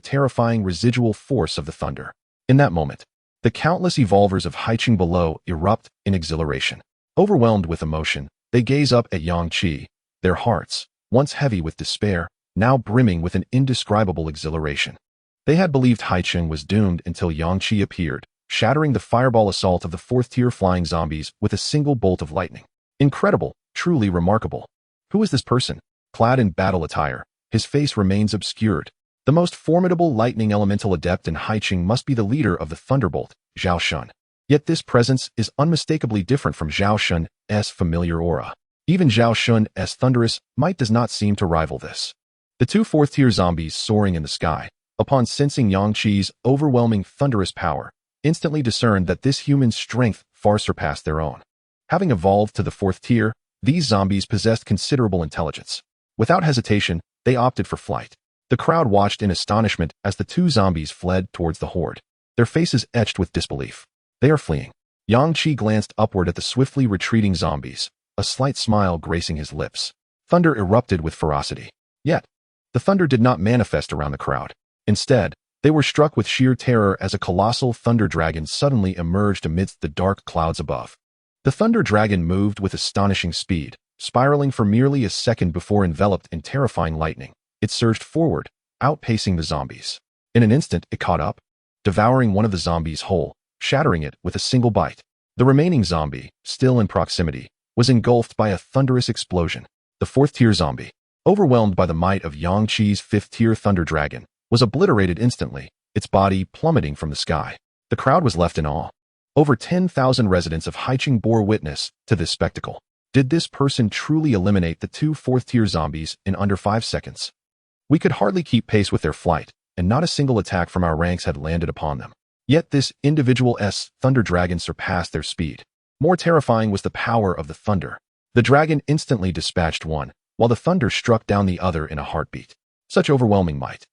terrifying residual force of the thunder. In that moment, the countless evolvers of Haicheng below erupt in exhilaration. Overwhelmed with emotion, they gaze up at Yang Qi, their hearts, once heavy with despair, now brimming with an indescribable exhilaration. They had believed Haicheng was doomed until Yang Qi appeared, shattering the fireball assault of the 4th-tier flying zombies with a single bolt of lightning. Incredible, truly remarkable. Who is this person? Clad in battle attire, his face remains obscured. The most formidable lightning elemental adept in Haicheng must be the leader of the Thunderbolt, Zhao Shun. Yet this presence is unmistakably different from Zhao Shun's familiar aura. Even Zhao Shun's thunderous might does not seem to rival this. The 2 4th-tier zombies soaring in the sky, upon sensing Yang Qi's overwhelming thunderous power, instantly discerned that this human's strength far surpassed their own. Having evolved to the 4th tier, these zombies possessed considerable intelligence. Without hesitation, they opted for flight. The crowd watched in astonishment as the 2 zombies fled towards the horde, their faces etched with disbelief. They are fleeing. Yang Qi glanced upward at the swiftly retreating zombies, a slight smile gracing his lips. Thunder erupted with ferocity. Yet, the thunder did not manifest around the crowd. Instead, they were struck with sheer terror as a colossal thunder dragon suddenly emerged amidst the dark clouds above. The thunder dragon moved with astonishing speed, spiraling for merely a second before enveloped in terrifying lightning. It surged forward, outpacing the zombies. In an instant, it caught up, devouring one of the zombies whole, shattering it with a single bite. The remaining zombie, still in proximity, was engulfed by a thunderous explosion. The 4th-tier zombie, overwhelmed by the might of Yang Qi's 5th-tier thunder dragon, was obliterated instantly, its body plummeting from the sky. The crowd was left in awe. Over 10,000 residents of Haicheng bore witness to this spectacle. Did this person truly eliminate the 2 4th-tier zombies in under 5 seconds? We could hardly keep pace with their flight, and not a single attack from our ranks had landed upon them. Yet this individual's thunder dragon surpassed their speed. More terrifying was the power of the thunder. The dragon instantly dispatched one, while the thunder struck down the other in a heartbeat. Such overwhelming might.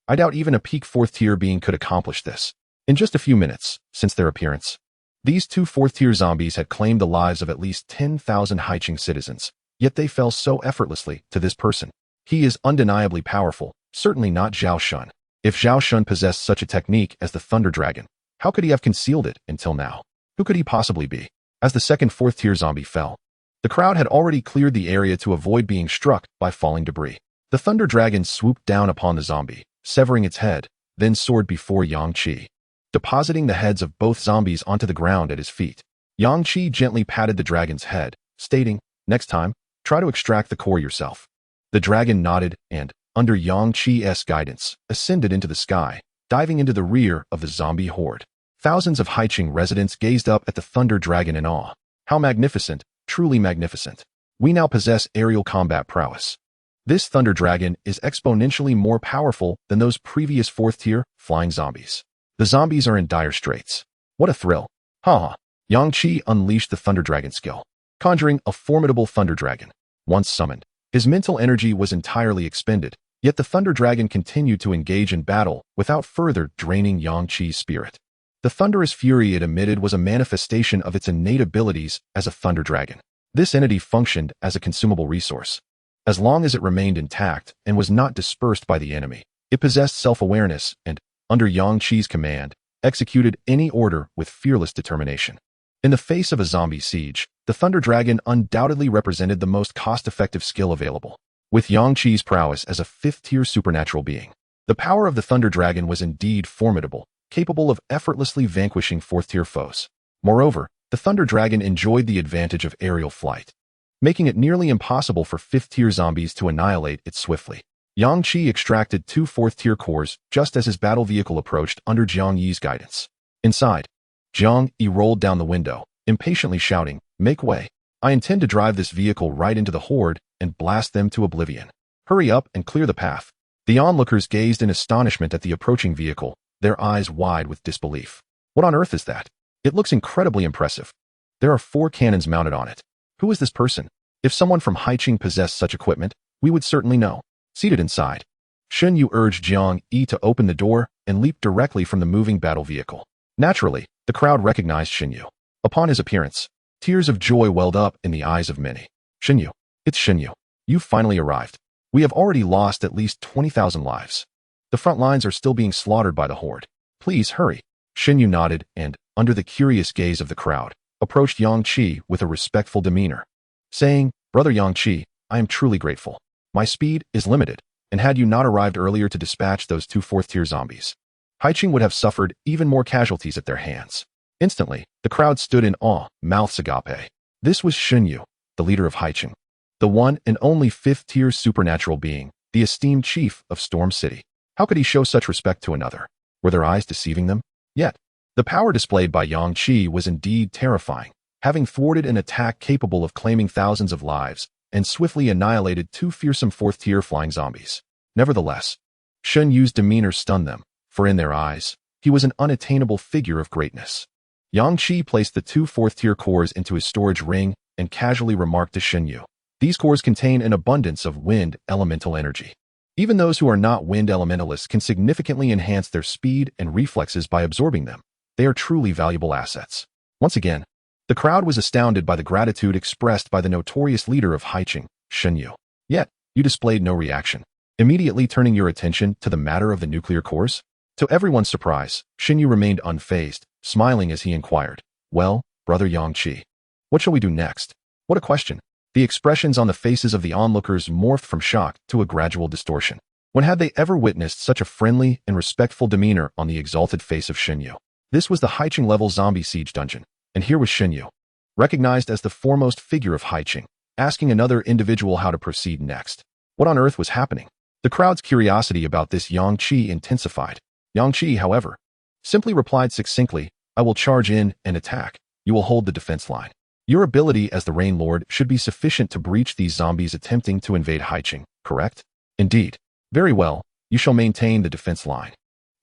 I doubt even a peak 4th-tier being could accomplish this. In just a few minutes, since their appearance, these 2 4th-tier zombies had claimed the lives of at least 10,000 Haicheng citizens, yet they fell so effortlessly to this person. He is undeniably powerful, certainly not Zhao Shun. If Zhao Shun possessed such a technique as the Thunder Dragon, how could he have concealed it until now? Who could he possibly be? As the second 4th-tier zombie fell, the crowd had already cleared the area to avoid being struck by falling debris. The Thunder Dragon swooped down upon the zombie, severing its head, then soared before Yang Qi, depositing the heads of both zombies onto the ground at his feet. Yang Qi gently patted the dragon's head, stating, "Next time, try to extract the core yourself." The dragon nodded and, under Yang Qi's guidance, ascended into the sky, diving into the rear of the zombie horde. Thousands of Haicheng residents gazed up at the Thunder Dragon in awe. How magnificent, truly magnificent. We now possess aerial combat prowess. This Thunder Dragon is exponentially more powerful than those previous 4th-tier flying zombies. The zombies are in dire straits. What a thrill. Haha. Yang Qi unleashed the Thunder Dragon skill, conjuring a formidable Thunder Dragon. Once summoned, his mental energy was entirely expended, yet the Thunder Dragon continued to engage in battle without further draining Yang Qi's spirit. The thunderous fury it emitted was a manifestation of its innate abilities as a thunder dragon. This entity functioned as a consumable resource. As long as it remained intact and was not dispersed by the enemy, it possessed self-awareness and, under Yang Qi's command, executed any order with fearless determination. In the face of a zombie siege, the Thunder Dragon undoubtedly represented the most cost-effective skill available. With Yang Qi's prowess as a fifth-tier supernatural being, the power of the Thunder Dragon was indeed formidable, capable of effortlessly vanquishing fourth-tier foes. Moreover, the Thunder Dragon enjoyed the advantage of aerial flight, making it nearly impossible for fifth-tier zombies to annihilate it swiftly. Yang Qi extracted 2 fourth-tier cores just as his battle vehicle approached under Jiang Yi's guidance. Inside, Jiang Yi rolled down the window, impatiently shouting, "Make way. I intend to drive this vehicle right into the horde and blast them to oblivion. Hurry up and clear the path." The onlookers gazed in astonishment at the approaching vehicle, their eyes wide with disbelief. What on earth is that? It looks incredibly impressive. There are 4 cannons mounted on it. Who is this person? If someone from Haiqing possessed such equipment, we would certainly know. Seated inside, Shen Yu urged Jiang Yi to open the door and leap directly from the moving battle vehicle. Naturally, the crowd recognized Shen Yu. Upon his appearance, tears of joy welled up in the eyes of many. "Shen Yu, it's Shen Yu. You've finally arrived. We have already lost at least 20,000 lives. The front lines are still being slaughtered by the horde. Please hurry." Shen Yu nodded and, under the curious gaze of the crowd, approached Yang Qi with a respectful demeanor, saying, "Brother Yang Qi, I am truly grateful. My speed is limited, and had you not arrived earlier to dispatch those 2 fourth-tier zombies, Haiqing would have suffered even more casualties at their hands." Instantly, the crowd stood in awe, mouths agape. This was Shen Yu, the leader of Haiqing, the one and only 5th-tier supernatural being, the esteemed chief of Storm City. How could he show such respect to another? Were their eyes deceiving them? Yet, the power displayed by Yang Qi was indeed terrifying, having thwarted an attack capable of claiming thousands of lives and swiftly annihilated 2 fearsome 4th-tier flying zombies. Nevertheless, Shen Yu's demeanor stunned them, for in their eyes, he was an unattainable figure of greatness. Yang Qi placed the 2 4th-tier cores into his storage ring and casually remarked to Shen Yu, "These cores contain an abundance of wind elemental energy. Even those who are not wind elementalists can significantly enhance their speed and reflexes by absorbing them. They are truly valuable assets." Once again, the crowd was astounded by the gratitude expressed by the notorious leader of Haiqing, Shen Yu. Yet, you displayed no reaction, immediately turning your attention to the matter of the nuclear cores. To everyone's surprise, Shen Yu remained unfazed, smiling as he inquired, "Well, brother Yang Qi, what shall we do next?" What a question. The expressions on the faces of the onlookers morphed from shock to a gradual distortion. When had they ever witnessed such a friendly and respectful demeanor on the exalted face of Shen Yu? This was the Haiqing-level zombie siege dungeon, and here was Shen Yu, recognized as the foremost figure of Haiqing, asking another individual how to proceed next. What on earth was happening? The crowd's curiosity about this Yang Qi intensified. Yang Qi, however, simply replied succinctly, "I will charge in and attack. You will hold the defense line. Your ability as the Rain Lord should be sufficient to breach these zombies attempting to invade Haiqing, correct?" "Indeed. Very well, you shall maintain the defense line.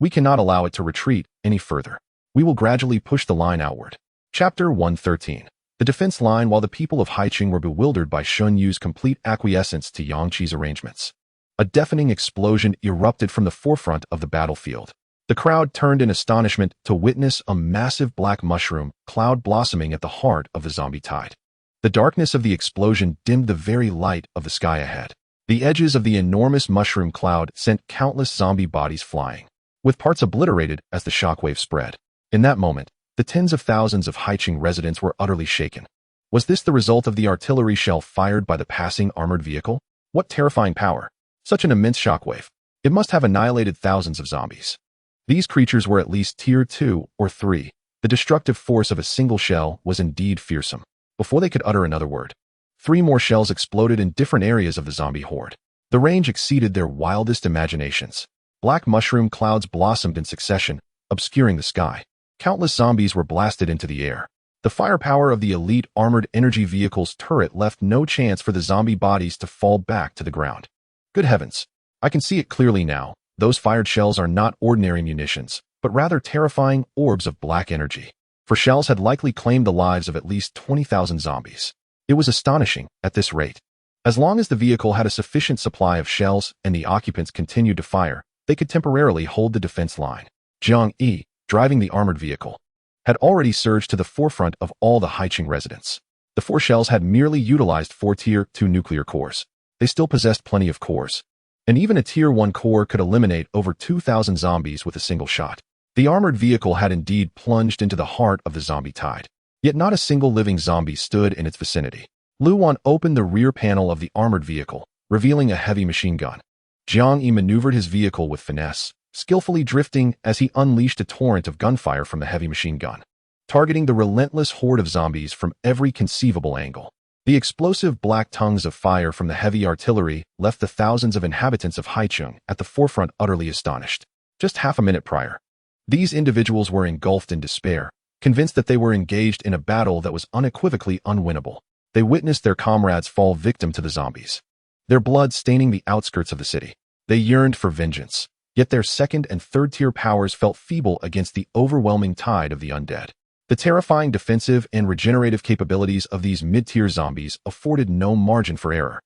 We cannot allow it to retreat any further. We will gradually push the line outward." Chapter 113. The defense line. While the people of Haiqing were bewildered by Shen Yu's complete acquiescence to Yang Qi's arrangements, a deafening explosion erupted from the forefront of the battlefield. The crowd turned in astonishment to witness a massive black mushroom cloud blossoming at the heart of the zombie tide. The darkness of the explosion dimmed the very light of the sky ahead. The edges of the enormous mushroom cloud sent countless zombie bodies flying, with parts obliterated as the shockwave spread. In that moment, the tens of thousands of Haiqing residents were utterly shaken. Was this the result of the artillery shell fired by the passing armored vehicle? What terrifying power! Such an immense shockwave. It must have annihilated thousands of zombies. These creatures were at least tier 2 or 3. The destructive force of a single shell was indeed fearsome. Before they could utter another word, 3 more shells exploded in different areas of the zombie horde. The range exceeded their wildest imaginations. Black mushroom clouds blossomed in succession, obscuring the sky. Countless zombies were blasted into the air. The firepower of the elite armored energy vehicle's turret left no chance for the zombie bodies to fall back to the ground. Good heavens! I can see it clearly now. Those fired shells are not ordinary munitions, but rather terrifying orbs of black energy. For shells had likely claimed the lives of at least 20,000 zombies. It was astonishing at this rate. As long as the vehicle had a sufficient supply of shells and the occupants continued to fire, they could temporarily hold the defense line. Jiang Yi, driving the armored vehicle, had already surged to the forefront of all the Haiqing residents. The 4 shells had merely utilized 4 Tier 2 nuclear cores. They still possessed plenty of cores, and even a Tier 1 core could eliminate over 2,000 zombies with a single shot. The armored vehicle had indeed plunged into the heart of the zombie tide. Yet not a single living zombie stood in its vicinity. Lu Wan opened the rear panel of the armored vehicle, revealing a heavy machine gun. Jiang Yi maneuvered his vehicle with finesse, skillfully drifting as he unleashed a torrent of gunfire from the heavy machine gun, targeting the relentless horde of zombies from every conceivable angle. The explosive black tongues of fire from the heavy artillery left the thousands of inhabitants of Haicheng at the forefront utterly astonished. Just half a minute prior, these individuals were engulfed in despair, convinced that they were engaged in a battle that was unequivocally unwinnable. They witnessed their comrades fall victim to the zombies, their blood staining the outskirts of the city. They yearned for vengeance, yet their second and third tier powers felt feeble against the overwhelming tide of the undead. The terrifying defensive and regenerative capabilities of these mid-tier zombies afforded no margin for error.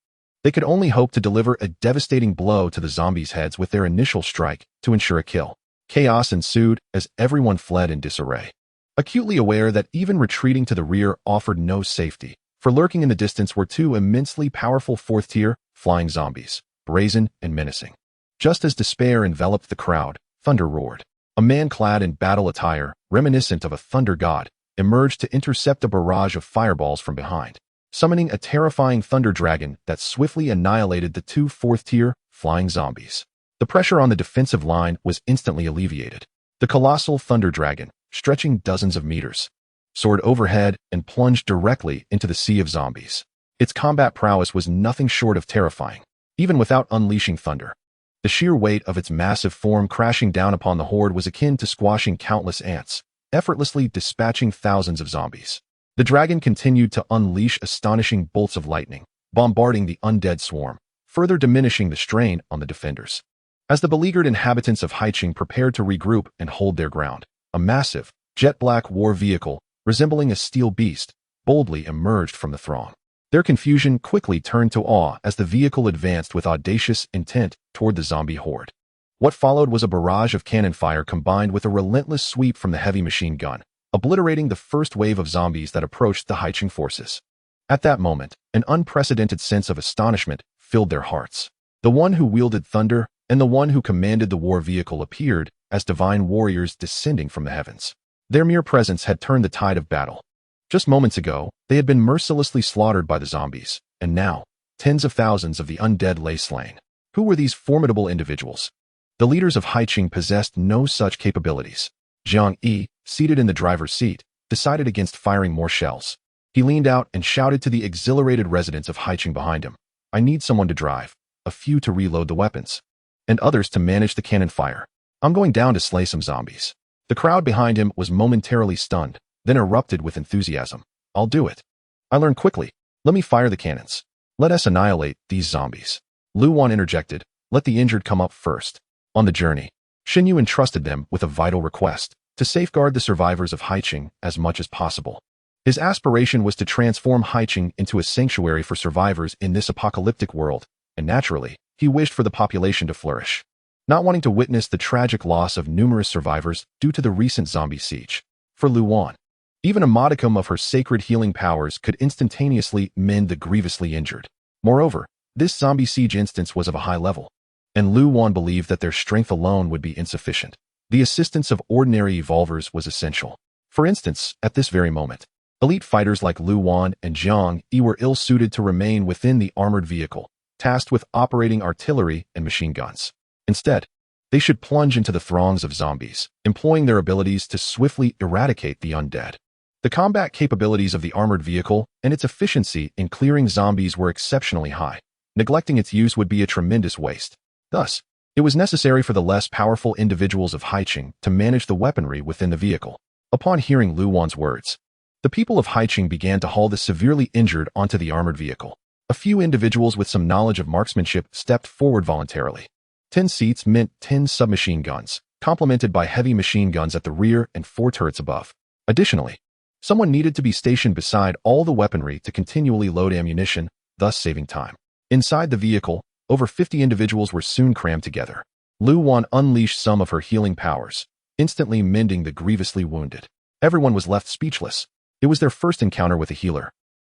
They could only hope to deliver a devastating blow to the zombies' heads with their initial strike to ensure a kill. Chaos ensued as everyone fled in disarray, acutely aware that even retreating to the rear offered no safety, for lurking in the distance were 2 immensely powerful 4th-tier, flying zombies, brazen and menacing. Just as despair enveloped the crowd, thunder roared. A man clad in battle attire, reminiscent of a thunder god, emerged to intercept a barrage of fireballs from behind, summoning a terrifying thunder dragon that swiftly annihilated the 2 4th-tier, flying zombies. The pressure on the defensive line was instantly alleviated. The colossal thunder dragon, stretching dozens of meters, soared overhead and plunged directly into the sea of zombies. Its combat prowess was nothing short of terrifying, even without unleashing thunder. The sheer weight of its massive form crashing down upon the horde was akin to squashing countless ants, effortlessly dispatching thousands of zombies. The dragon continued to unleash astonishing bolts of lightning, bombarding the undead swarm, further diminishing the strain on the defenders. As the beleaguered inhabitants of Haicheng prepared to regroup and hold their ground, a massive, jet-black war vehicle, resembling a steel beast, boldly emerged from the throng. Their confusion quickly turned to awe as the vehicle advanced with audacious intent toward the zombie horde. What followed was a barrage of cannon fire combined with a relentless sweep from the heavy machine gun, obliterating the first wave of zombies that approached the Haicheng forces. At that moment, an unprecedented sense of astonishment filled their hearts. The one who wielded thunder and the one who commanded the war vehicle appeared as divine warriors descending from the heavens. Their mere presence had turned the tide of battle. Just moments ago, they had been mercilessly slaughtered by the zombies, and now, tens of thousands of the undead lay slain. Who were these formidable individuals? The leaders of Haicheng possessed no such capabilities. Jiang Yi, seated in the driver's seat, decided against firing more shells. He leaned out and shouted to the exhilarated residents of Haicheng behind him, "I need someone to drive, a few to reload the weapons, and others to manage the cannon fire. I'm going down to slay some zombies." The crowd behind him was momentarily stunned, then erupted with enthusiasm. "I'll do it. I learn quickly. Let me fire the cannons. Let us annihilate these zombies." Lu Wan interjected, "Let the injured come up first." On the journey, Shen Yu entrusted them with a vital request, to safeguard the survivors of Haicheng as much as possible. His aspiration was to transform Haicheng into a sanctuary for survivors in this apocalyptic world, and naturally, he wished for the population to flourish, not wanting to witness the tragic loss of numerous survivors due to the recent zombie siege. For Lu Wan, even a modicum of her sacred healing powers could instantaneously mend the grievously injured. Moreover, this zombie siege instance was of a high level, and Lu Wan believed that their strength alone would be insufficient. The assistance of ordinary evolvers was essential. For instance, at this very moment, elite fighters like Lu Wan and Jiang Yi were ill-suited to remain within the armored vehicle, tasked with operating artillery and machine guns. Instead, they should plunge into the throngs of zombies, employing their abilities to swiftly eradicate the undead. The combat capabilities of the armored vehicle and its efficiency in clearing zombies were exceptionally high. Neglecting its use would be a tremendous waste. Thus, it was necessary for the less powerful individuals of Haicheng to manage the weaponry within the vehicle. Upon hearing Lu Wan's words, the people of Haicheng began to haul the severely injured onto the armored vehicle. A few individuals with some knowledge of marksmanship stepped forward voluntarily. 10 seats meant 10 submachine guns, complemented by heavy machine guns at the rear and 4 turrets above. Additionally, someone needed to be stationed beside all the weaponry to continually load ammunition, thus saving time. Inside the vehicle, over 50 individuals were soon crammed together. Lu Wan unleashed some of her healing powers, instantly mending the grievously wounded. Everyone was left speechless. It was their first encounter with a healer,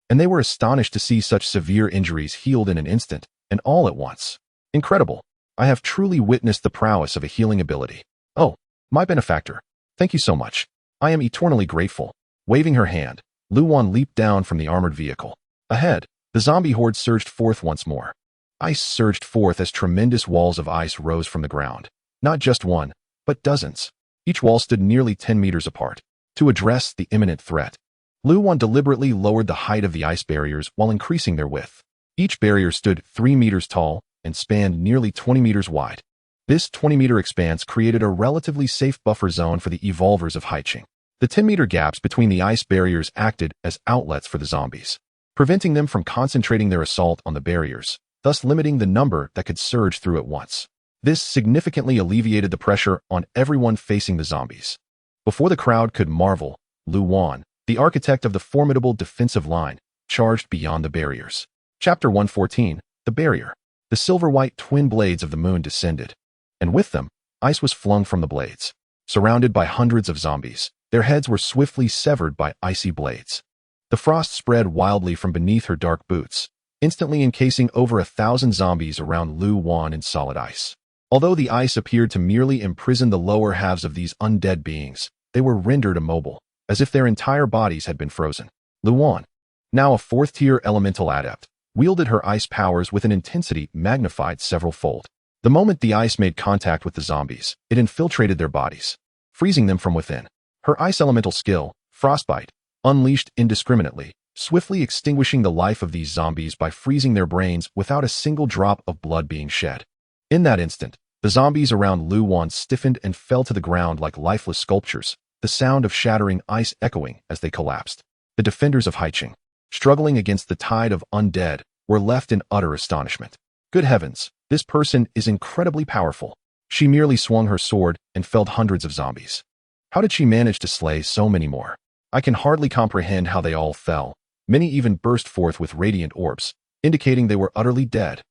and they were astonished to see such severe injuries healed in an instant, and all at once. Incredible. I have truly witnessed the prowess of a healing ability. Oh, my benefactor. Thank you so much. I am eternally grateful. Waving her hand, Lu Wan leaped down from the armored vehicle. Ahead, the zombie horde surged forth once more. Ice surged forth as tremendous walls of ice rose from the ground. Not just one, but dozens. Each wall stood nearly 10 meters apart. To address the imminent threat, Lu Wan deliberately lowered the height of the ice barriers while increasing their width. Each barrier stood 3 meters tall and spanned nearly 20 meters wide. This 20-meter expanse created a relatively safe buffer zone for the evolvers of Haiqing. The 10-meter gaps between the ice barriers acted as outlets for the zombies, preventing them from concentrating their assault on the barriers, thus limiting the number that could surge through at once. This significantly alleviated the pressure on everyone facing the zombies. Before the crowd could marvel, Lu Wan, the architect of the formidable defensive line, charged beyond the barriers. Chapter 114, The Barrier. The silver-white twin blades of the moon descended, and with them, ice was flung from the blades. Surrounded by hundreds of zombies, their heads were swiftly severed by icy blades. The frost spread wildly from beneath her dark boots, instantly encasing over 1,000 zombies around Lu Wan in solid ice. Although the ice appeared to merely imprison the lower halves of these undead beings, they were rendered immobile, as if their entire bodies had been frozen. Lu Wan, now a 4th-tier elemental adept, wielded her ice powers with an intensity magnified several-fold. The moment the ice made contact with the zombies, it infiltrated their bodies, freezing them from within. Her ice elemental skill, Frostbite, unleashed indiscriminately, swiftly extinguishing the life of these zombies by freezing their brains without a single drop of blood being shed. In that instant, the zombies around Lu Wan stiffened and fell to the ground like lifeless sculptures, the sound of shattering ice echoing as they collapsed. The defenders of Haiqing, struggling against the tide of undead, were left in utter astonishment. Good heavens, this person is incredibly powerful. She merely swung her sword and felled hundreds of zombies. How did she manage to slay so many more? I can hardly comprehend how they all fell. Many even burst forth with radiant orbs, indicating they were utterly dead.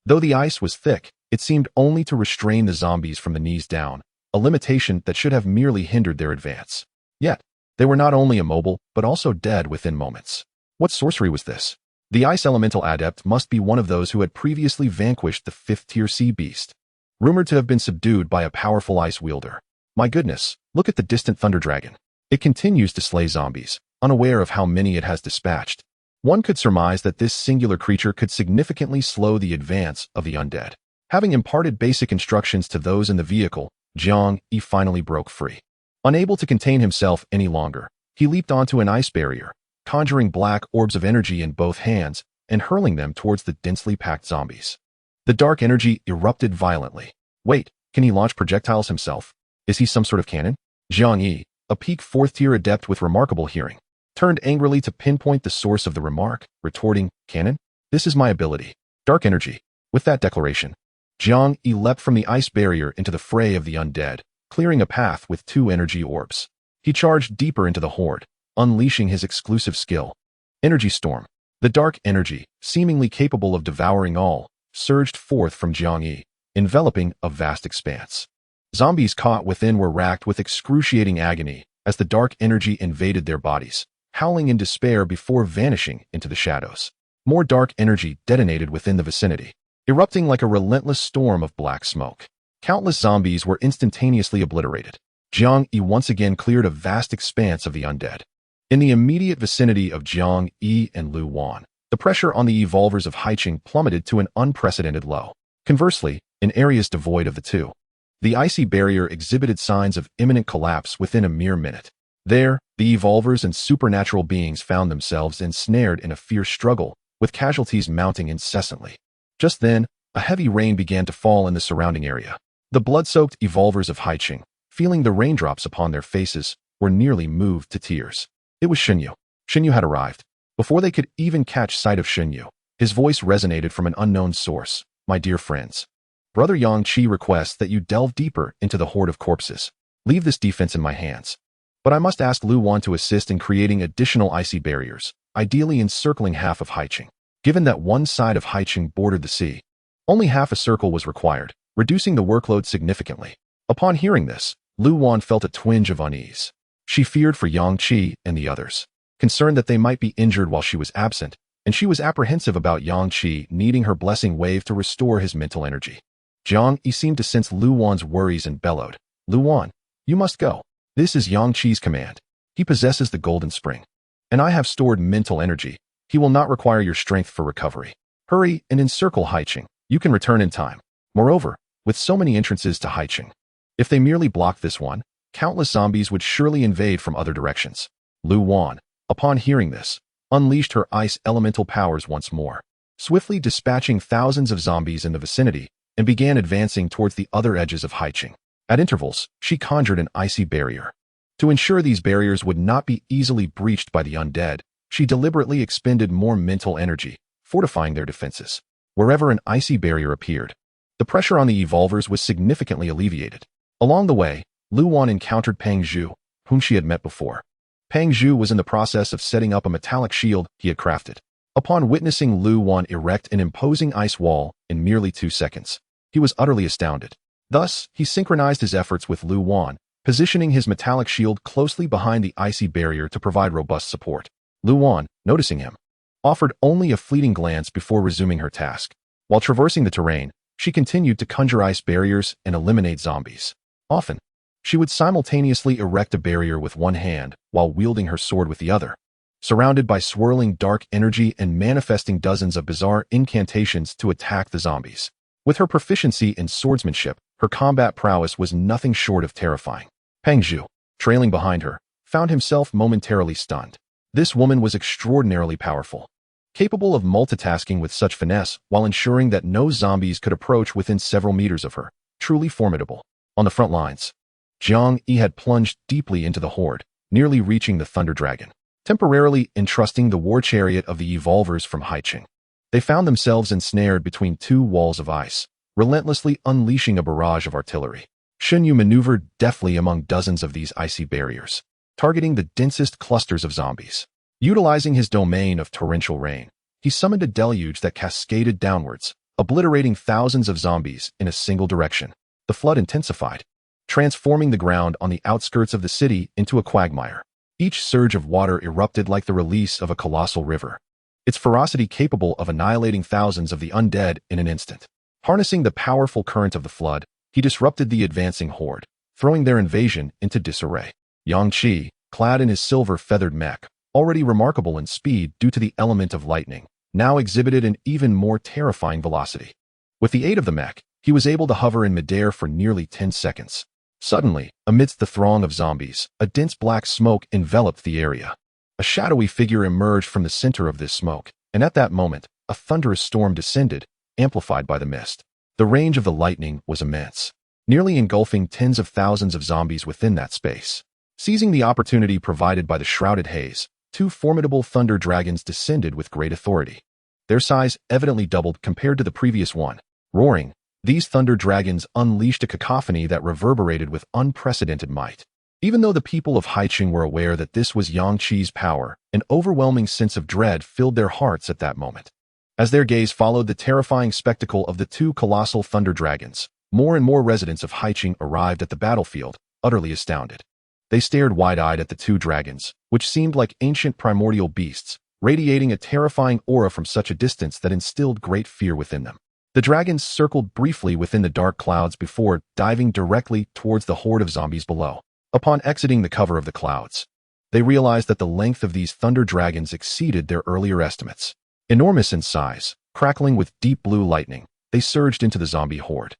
Though the ice was thick, it seemed only to restrain the zombies from the knees down, a limitation that should have merely hindered their advance. Yet, they were not only immobile, but also dead within moments. What sorcery was this? The ice elemental adept must be one of those who had previously vanquished the 5th-tier sea beast, rumored to have been subdued by a powerful ice wielder. My goodness, look at the distant thunder dragon. It continues to slay zombies, unaware of how many it has dispatched. One could surmise that this singular creature could significantly slow the advance of the undead. Having imparted basic instructions to those in the vehicle, Jiang Yi finally broke free. Unable to contain himself any longer, he leaped onto an ice barrier, conjuring black orbs of energy in both hands and hurling them towards the densely packed zombies. The dark energy erupted violently. Wait, can he launch projectiles himself? Is he some sort of cannon? Jiang Yi, a peak 4th-tier adept with remarkable hearing, turned angrily to pinpoint the source of the remark, retorting, "Cannon? This is my ability. Dark energy." With that declaration, Jiang Yi leapt from the ice barrier into the fray of the undead, clearing a path with 2 energy orbs. He charged deeper into the horde, unleashing his exclusive skill, Energy Storm. The dark energy, seemingly capable of devouring all, surged forth from Jiang Yi, enveloping a vast expanse. Zombies caught within were racked with excruciating agony as the dark energy invaded their bodies, howling in despair before vanishing into the shadows. More dark energy detonated within the vicinity, erupting like a relentless storm of black smoke. Countless zombies were instantaneously obliterated. Jiang Yi once again cleared a vast expanse of the undead. In the immediate vicinity of Jiang Yi and Lu Wan, the pressure on the evolvers of Haiqing plummeted to an unprecedented low. Conversely, in areas devoid of the two, the icy barrier exhibited signs of imminent collapse within a mere minute. There, the evolvers and supernatural beings found themselves ensnared in a fierce struggle, with casualties mounting incessantly. Just then, a heavy rain began to fall in the surrounding area. The blood-soaked evolvers of Haiqing, feeling the raindrops upon their faces, were nearly moved to tears. It was Xunyu. Xunyu had arrived. Before they could even catch sight of Xunyu, his voice resonated from an unknown source. "My dear friends, Brother Yang Qi requests that you delve deeper into the horde of corpses. Leave this defense in my hands. But I must ask Lu Wan to assist in creating additional icy barriers, ideally encircling half of Haiqing. Given that one side of Haiqing bordered the sea, only half a circle was required, reducing the workload significantly." Upon hearing this, Lu Wan felt a twinge of unease. She feared for Yang Qi and the others, concerned that they might be injured while she was absent, and she was apprehensive about Yang Qi needing her blessing wave to restore his mental energy. Jiang Yi seemed to sense Lu Wan's worries and bellowed, "Lu Wan, you must go. This is Yang Qi's command. He possesses the golden spring. And I have stored mental energy. He will not require your strength for recovery. Hurry and encircle Haiqing. You can return in time. Moreover, with so many entrances to Haiqing, if they merely block this one, countless zombies would surely invade from other directions." Lu Wan, upon hearing this, unleashed her ice elemental powers once more, swiftly dispatching thousands of zombies in the vicinity, and began advancing towards the other edges of Haiqing. At intervals, she conjured an icy barrier. To ensure these barriers would not be easily breached by the undead, she deliberately expended more mental energy, fortifying their defenses. Wherever an icy barrier appeared, the pressure on the evolvers was significantly alleviated. Along the way, Lu Wan encountered Peng Zhu, whom she had met before. Peng Zhu was in the process of setting up a metallic shield he had crafted. Upon witnessing Lu Wan erect an imposing ice wall in merely 2 seconds, he was utterly astounded. Thus, he synchronized his efforts with Lu Wan, positioning his metallic shield closely behind the icy barrier to provide robust support. Lu Wan, noticing him, offered only a fleeting glance before resuming her task. While traversing the terrain, she continued to conjure ice barriers and eliminate zombies. Often, she would simultaneously erect a barrier with one hand while wielding her sword with the other, surrounded by swirling dark energy and manifesting dozens of bizarre incantations to attack the zombies. With her proficiency in swordsmanship, her combat prowess was nothing short of terrifying. Peng Zhu, trailing behind her, found himself momentarily stunned. This woman was extraordinarily powerful, capable of multitasking with such finesse while ensuring that no zombies could approach within several meters of her. Truly formidable. On the front lines, Jiang Yi had plunged deeply into the horde, nearly reaching the Thunder Dragon, temporarily entrusting the war chariot of the evolvers from Haiqing. They found themselves ensnared between two walls of ice, relentlessly unleashing a barrage of artillery. Shen Yu maneuvered deftly among dozens of these icy barriers, targeting the densest clusters of zombies. Utilizing his domain of torrential rain, he summoned a deluge that cascaded downwards, obliterating thousands of zombies in a single direction. The flood intensified, transforming the ground on the outskirts of the city into a quagmire. Each surge of water erupted like the release of a colossal river, its ferocity capable of annihilating thousands of the undead in an instant. Harnessing the powerful current of the flood, he disrupted the advancing horde, throwing their invasion into disarray. Yang Qi, clad in his silver-feathered mech, already remarkable in speed due to the element of lightning, now exhibited an even more terrifying velocity. With the aid of the mech, he was able to hover in midair for nearly 10 seconds. Suddenly, amidst the throng of zombies, a dense black smoke enveloped the area. A shadowy figure emerged from the center of this smoke, and at that moment, a thunderous storm descended, amplified by the mist. The range of the lightning was immense, nearly engulfing tens of thousands of zombies within that space. Seizing the opportunity provided by the shrouded haze, two formidable thunder dragons descended with great authority. Their size evidently doubled compared to the previous one. Roaring, these thunder dragons unleashed a cacophony that reverberated with unprecedented might. Even though the people of Haiqing were aware that this was Yang Qi's power, an overwhelming sense of dread filled their hearts at that moment. As their gaze followed the terrifying spectacle of the two colossal thunder dragons, more and more residents of Haiqing arrived at the battlefield, utterly astounded. They stared wide-eyed at the two dragons, which seemed like ancient primordial beasts, radiating a terrifying aura from such a distance that instilled great fear within them. The dragons circled briefly within the dark clouds before diving directly towards the horde of zombies below. Upon exiting the cover of the clouds, they realized that the length of these thunder dragons exceeded their earlier estimates. Enormous in size, crackling with deep blue lightning, they surged into the zombie horde.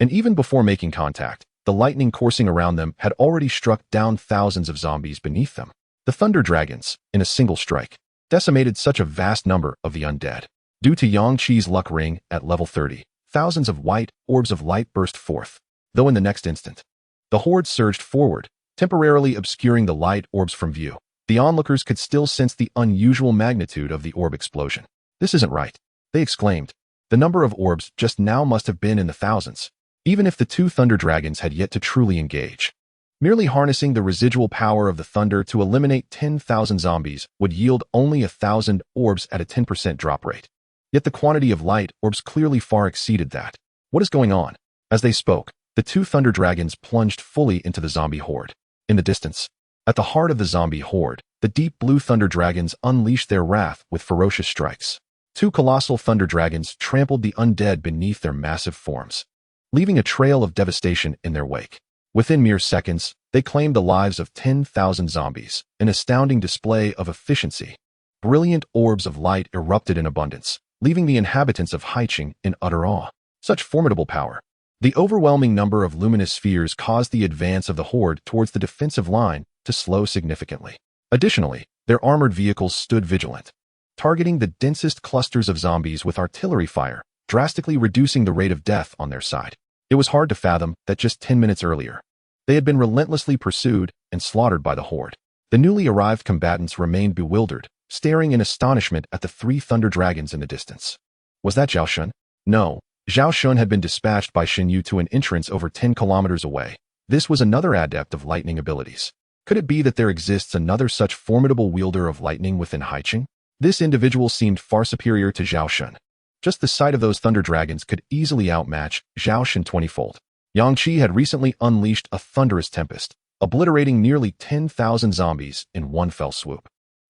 And even before making contact, the lightning coursing around them had already struck down thousands of zombies beneath them. The thunder dragons, in a single strike, decimated such a vast number of the undead. Due to Yang Qi's luck ring at level 30, thousands of white orbs of light burst forth, though in the next instant, the horde surged forward, temporarily obscuring the light orbs from view. The onlookers could still sense the unusual magnitude of the orb explosion. "This isn't right," they exclaimed. The number of orbs just now must have been in the thousands, even if the two thunder dragons had yet to truly engage. Merely harnessing the residual power of the thunder to eliminate 10,000 zombies would yield only 1,000 orbs at a 10% drop rate. Yet the quantity of light orbs clearly far exceeded that. "What is going on?" As they spoke, The two thunder dragons plunged fully into the zombie horde. In the distance, at the heart of the zombie horde, the deep blue thunder dragons unleashed their wrath with ferocious strikes. Two colossal thunder dragons trampled the undead beneath their massive forms, leaving a trail of devastation in their wake. Within mere seconds, they claimed the lives of 10,000 zombies, an astounding display of efficiency. Brilliant orbs of light erupted in abundance, leaving the inhabitants of Haicheng in utter awe. Such formidable power. The overwhelming number of luminous spheres caused the advance of the horde towards the defensive line to slow significantly. Additionally, their armored vehicles stood vigilant, targeting the densest clusters of zombies with artillery fire, drastically reducing the rate of death on their side. It was hard to fathom that just 10 minutes earlier, they had been relentlessly pursued and slaughtered by the horde. The newly arrived combatants remained bewildered, staring in astonishment at the three thunder dragons in the distance. Was that Zhao Shun? No. Zhao Shun had been dispatched by Shen Yu to an entrance over 10 kilometers away. This was another adept of lightning abilities. Could it be that there exists another such formidable wielder of lightning within Haicheng? This individual seemed far superior to Zhao Shun. Just the sight of those thunder dragons could easily outmatch Zhao Shun 20-fold. Yang Qi had recently unleashed a thunderous tempest, obliterating nearly 10,000 zombies in one fell swoop.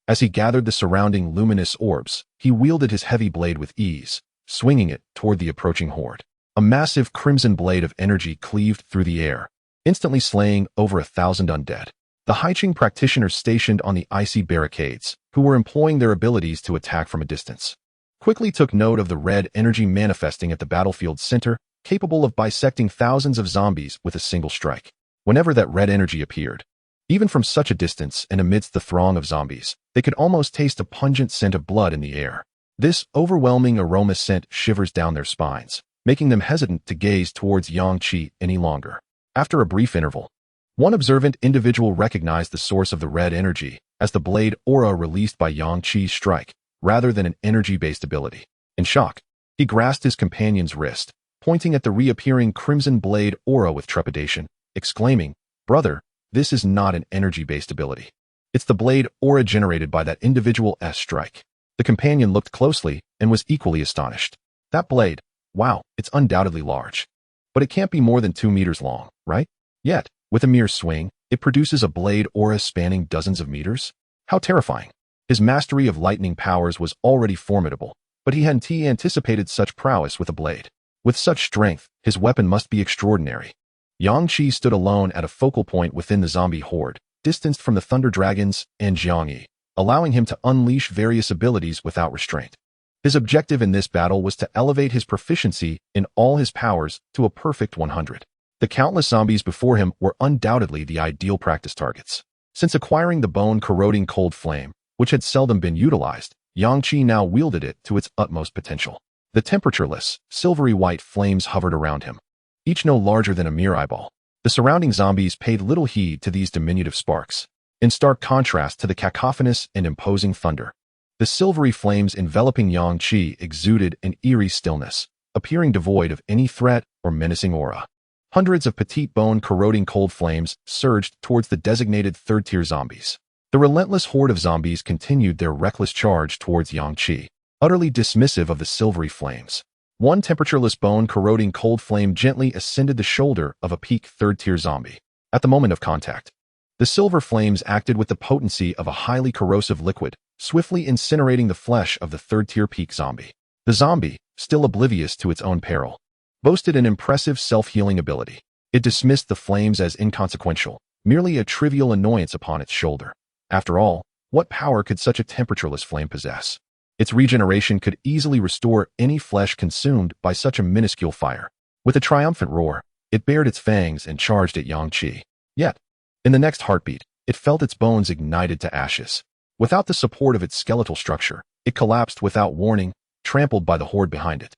As he gathered the surrounding luminous orbs, he wielded his heavy blade with ease, swinging it toward the approaching horde. A massive crimson blade of energy cleaved through the air, instantly slaying over 1,000 undead. The Haicheng practitioners stationed on the icy barricades, who were employing their abilities to attack from a distance, quickly took note of the red energy manifesting at the battlefield's center, capable of bisecting thousands of zombies with a single strike. Whenever that red energy appeared, even from such a distance and amidst the throng of zombies, they could almost taste a pungent scent of blood in the air. This overwhelming aroma sent shivers down their spines, making them hesitant to gaze towards Yang Qi any longer. After a brief interval, one observant individual recognized the source of the red energy as the blade aura released by Yang Qi's strike, rather than an energy-based ability. In shock, he grasped his companion's wrist, pointing at the reappearing crimson blade aura with trepidation, exclaiming, "Brother, this is not an energy-based ability. It's the blade aura generated by that individual's strike." The companion looked closely and was equally astonished. That blade, wow, it's undoubtedly large. But it can't be more than 2 meters long, right? Yet, with a mere swing, it produces a blade aura spanning dozens of meters? How terrifying. His mastery of lightning powers was already formidable, but he hadn't anticipated such prowess with a blade. With such strength, his weapon must be extraordinary. Yang Qi stood alone at a focal point within the zombie horde, distanced from the thunder dragons and Jiang Yi, allowing him to unleash various abilities without restraint. His objective in this battle was to elevate his proficiency in all his powers to a perfect 100. The countless zombies before him were undoubtedly the ideal practice targets. Since acquiring the bone-corroding cold flame, which had seldom been utilized, Yang Qi now wielded it to its utmost potential. The temperatureless, silvery white flames hovered around him, each no larger than a mere eyeball. The surrounding zombies paid little heed to these diminutive sparks, in stark contrast to the cacophonous and imposing thunder. The silvery flames enveloping Yang Qi exuded an eerie stillness, appearing devoid of any threat or menacing aura. Hundreds of petite bone-corroding cold flames surged towards the designated third-tier zombies. The relentless horde of zombies continued their reckless charge towards Yang Qi, utterly dismissive of the silvery flames. One temperatureless bone-corroding cold flame gently ascended the shoulder of a peak third-tier zombie. At the moment of contact, the silver flames acted with the potency of a highly corrosive liquid, swiftly incinerating the flesh of the third-tier peak zombie. The zombie, still oblivious to its own peril, boasted an impressive self-healing ability. It dismissed the flames as inconsequential, merely a trivial annoyance upon its shoulder. After all, what power could such a temperatureless flame possess? Its regeneration could easily restore any flesh consumed by such a minuscule fire. With a triumphant roar, it bared its fangs and charged at Yang Qi. Yet, in the next heartbeat, it felt its bones ignited to ashes. Without the support of its skeletal structure, it collapsed without warning, trampled by the horde behind it.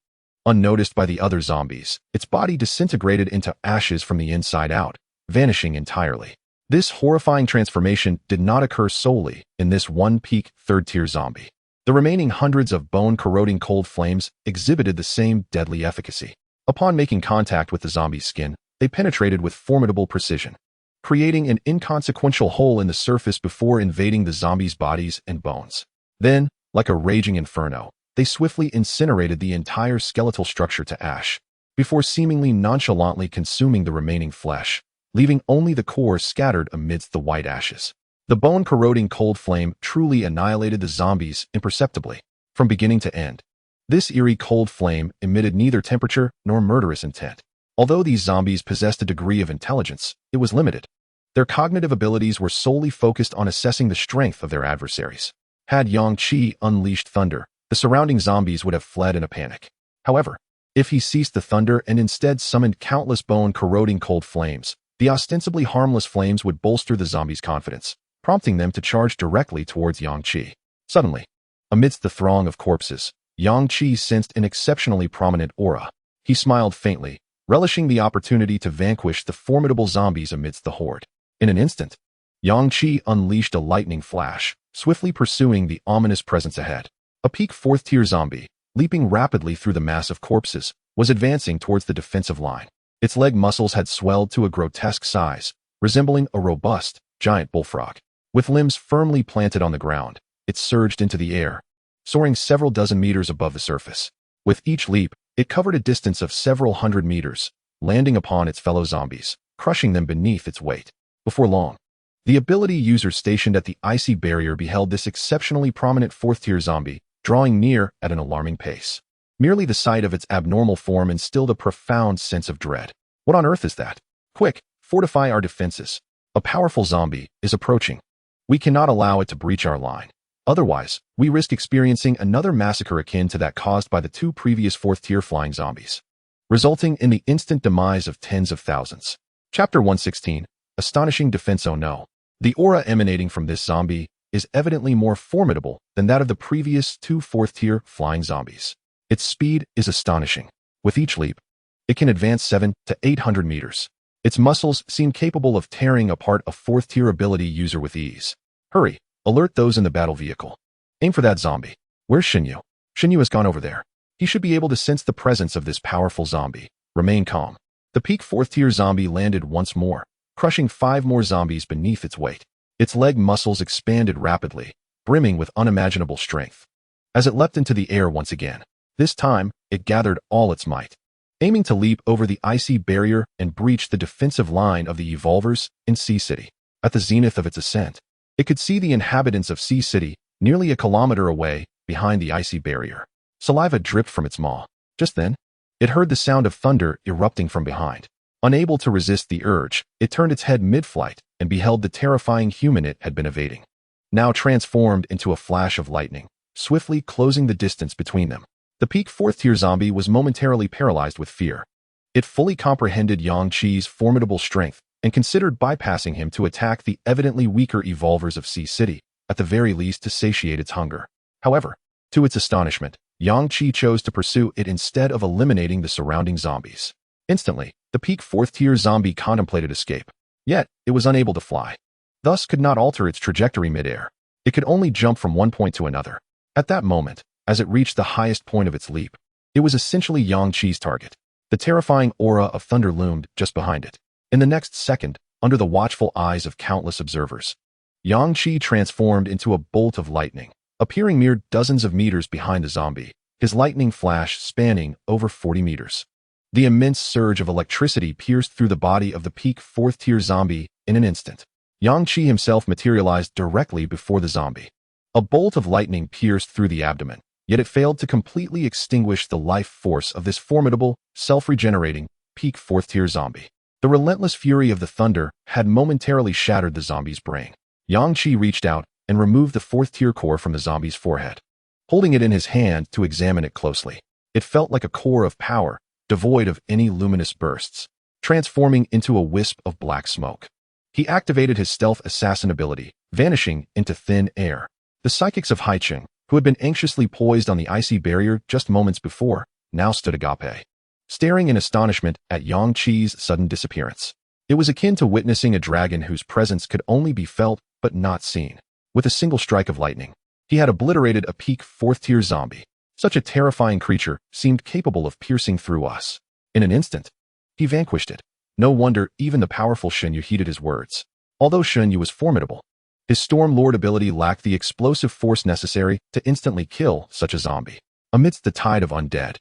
Unnoticed by the other zombies, its body disintegrated into ashes from the inside out, vanishing entirely. This horrifying transformation did not occur solely in this one peak third-tier zombie. The remaining hundreds of bone-corroding cold flames exhibited the same deadly efficacy. Upon making contact with the zombie's skin, they penetrated with formidable precision, creating an inconsequential hole in the surface before invading the zombies' bodies and bones. Then, like a raging inferno, they swiftly incinerated the entire skeletal structure to ash. before seemingly nonchalantly consuming the remaining flesh, leaving only the core scattered amidst the white ashes. The bone-corroding cold flame truly annihilated the zombies imperceptibly, from beginning to end. This eerie cold flame emitted neither temperature nor murderous intent. Although these zombies possessed a degree of intelligence, it was limited. Their cognitive abilities were solely focused on assessing the strength of their adversaries. Had Yang Qi unleashed thunder, the surrounding zombies would have fled in a panic. However, if he ceased the thunder and instead summoned countless bone-corroding cold flames, the ostensibly harmless flames would bolster the zombies' confidence, prompting them to charge directly towards Yang Qi. Suddenly, amidst the throng of corpses, Yang Qi sensed an exceptionally prominent aura. He smiled faintly, relishing the opportunity to vanquish the formidable zombies amidst the horde. In an instant, Yang Qi unleashed a lightning flash, swiftly pursuing the ominous presence ahead. A peak fourth-tier zombie, leaping rapidly through the mass of corpses, was advancing towards the defensive line. Its leg muscles had swelled to a grotesque size, resembling a robust, giant bullfrog. With limbs firmly planted on the ground, it surged into the air, soaring several dozen meters above the surface. With each leap, it covered a distance of several hundred meters, landing upon its fellow zombies, crushing them beneath its weight. Before long, the ability users stationed at the icy barrier beheld this exceptionally prominent fourth-tier zombie drawing near at an alarming pace. Merely the sight of its abnormal form instilled a profound sense of dread. What on earth is that? Quick, fortify our defenses. A powerful zombie is approaching. We cannot allow it to breach our line. Otherwise, we risk experiencing another massacre akin to that caused by the two previous fourth-tier flying zombies, resulting in the instant demise of tens of thousands. Chapter 116. Astonishing Defense. Oh no. The aura emanating from this zombie is evidently more formidable than that of the previous two fourth-tier flying zombies. Its speed is astonishing. With each leap, it can advance 700 to 800 meters. Its muscles seem capable of tearing apart a fourth-tier ability user with ease. Hurry, alert those in the battle vehicle. Aim for that zombie. Where's Shinyu? Shinyu has gone over there. He should be able to sense the presence of this powerful zombie. Remain calm. The peak fourth-tier zombie landed once more, crushing 5 more zombies beneath its weight. Its leg muscles expanded rapidly, brimming with unimaginable strength. As it leapt into the air once again, this time, it gathered all its might, aiming to leap over the icy barrier and breach the defensive line of the Evolvers in Sea City. At the zenith of its ascent, it could see the inhabitants of Sea City nearly a kilometer away behind the icy barrier. Saliva dripped from its maw. Just then, it heard the sound of thunder erupting from behind. Unable to resist the urge, it turned its head mid-flight and beheld the terrifying human it had been evading, now transformed into a flash of lightning, swiftly closing the distance between them. The peak fourth-tier zombie was momentarily paralyzed with fear. It fully comprehended Yang Qi's formidable strength and considered bypassing him to attack the evidently weaker Evolvers of Sea City, at the very least to satiate its hunger. However, to its astonishment, Yang Qi chose to pursue it instead of eliminating the surrounding zombies. Instantly, the peak fourth-tier zombie contemplated escape. Yet, it was unable to fly. Thus could not alter its trajectory mid-air. It could only jump from one point to another. At that moment, as it reached the highest point of its leap, it was essentially Yang Qi's target. The terrifying aura of thunder loomed just behind it. In the next second, under the watchful eyes of countless observers, Yang Qi transformed into a bolt of lightning, appearing mere dozens of meters behind the zombie, his lightning flash spanning over 40 meters. The immense surge of electricity pierced through the body of the peak fourth-tier zombie in an instant. Yang Qi himself materialized directly before the zombie. A bolt of lightning pierced through the abdomen, yet it failed to completely extinguish the life force of this formidable, self-regenerating, peak fourth-tier zombie. The relentless fury of the thunder had momentarily shattered the zombie's brain. Yang Qi reached out and removed the fourth-tier core from the zombie's forehead. Holding it in his hand to examine it closely, it felt like a core of power, devoid of any luminous bursts, transforming into a wisp of black smoke. He activated his stealth assassin ability, vanishing into thin air. The psychics of Haicheng, who had been anxiously poised on the icy barrier just moments before, now stood agape, staring in astonishment at Yang Qi's sudden disappearance. It was akin to witnessing a dragon whose presence could only be felt but not seen. With a single strike of lightning, he had obliterated a peak fourth-tier zombie. Such a terrifying creature seemed capable of piercing through us. In an instant, he vanquished it. No wonder even the powerful Shinyu heeded his words. Although Shinyu was formidable, his Storm Lord ability lacked the explosive force necessary to instantly kill such a zombie. Amidst the tide of undead,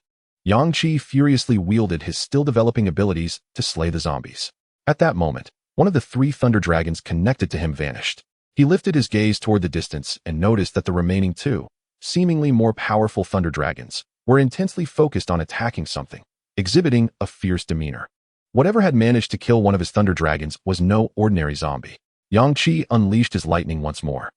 Yang Qi furiously wielded his still-developing abilities to slay the zombies. At that moment, one of the 3 thunder dragons connected to him vanished. He lifted his gaze toward the distance and noticed that the remaining 2, seemingly more powerful thunder dragons, were intensely focused on attacking something, exhibiting a fierce demeanor. Whatever had managed to kill one of his thunder dragons was no ordinary zombie. Yang Qi unleashed his lightning once more,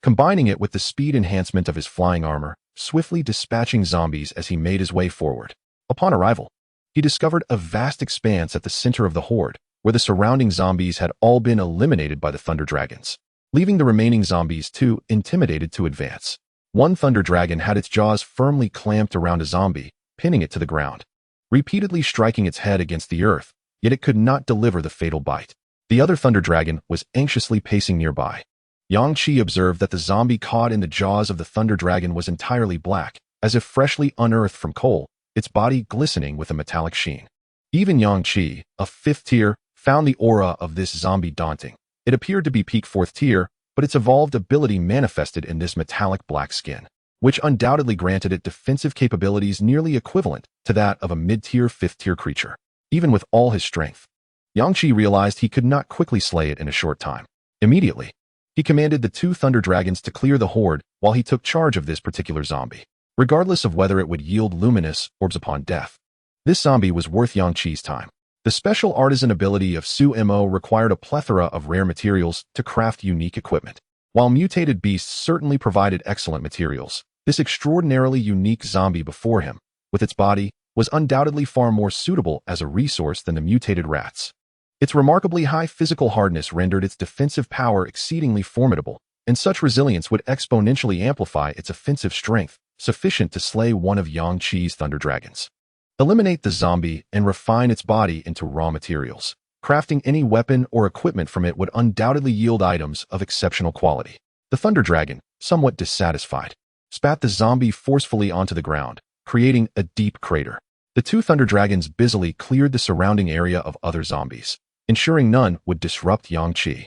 combining it with the speed enhancement of his flying armor, swiftly dispatching zombies as he made his way forward. Upon arrival, he discovered a vast expanse at the center of the horde, where the surrounding zombies had all been eliminated by the thunder dragons, leaving the remaining zombies too intimidated to advance. One thunder dragon had its jaws firmly clamped around a zombie, pinning it to the ground, repeatedly striking its head against the earth, yet it could not deliver the fatal bite. The other thunder dragon was anxiously pacing nearby. Yang Qi observed that the zombie caught in the jaws of the thunder dragon was entirely black, as if freshly unearthed from coal, its body glistening with a metallic sheen. Even Yang Qi, a 5th tier, found the aura of this zombie daunting. It appeared to be peak 4th tier, but its evolved ability manifested in this metallic black skin, which undoubtedly granted it defensive capabilities nearly equivalent to that of a mid-tier 5th tier creature. Even with all his strength, Yang Qi realized he could not quickly slay it in a short time. Immediately, he commanded the 2 thunder dragons to clear the horde while he took charge of this particular zombie, regardless of whether it would yield luminous orbs upon death. This zombie was worth Yang Qi's time. The special artisan ability of Su Mo required a plethora of rare materials to craft unique equipment. While mutated beasts certainly provided excellent materials, this extraordinarily unique zombie before him, with its body, was undoubtedly far more suitable as a resource than the mutated rats. Its remarkably high physical hardness rendered its defensive power exceedingly formidable, and such resilience would exponentially amplify its offensive strength, sufficient to slay one of Yang Qi's thunder dragons. Eliminate the zombie and refine its body into raw materials. Crafting any weapon or equipment from it would undoubtedly yield items of exceptional quality. The thunder dragon, somewhat dissatisfied, spat the zombie forcefully onto the ground, creating a deep crater. The 2 thunder dragons busily cleared the surrounding area of other zombies, ensuring none would disrupt Yang Qi.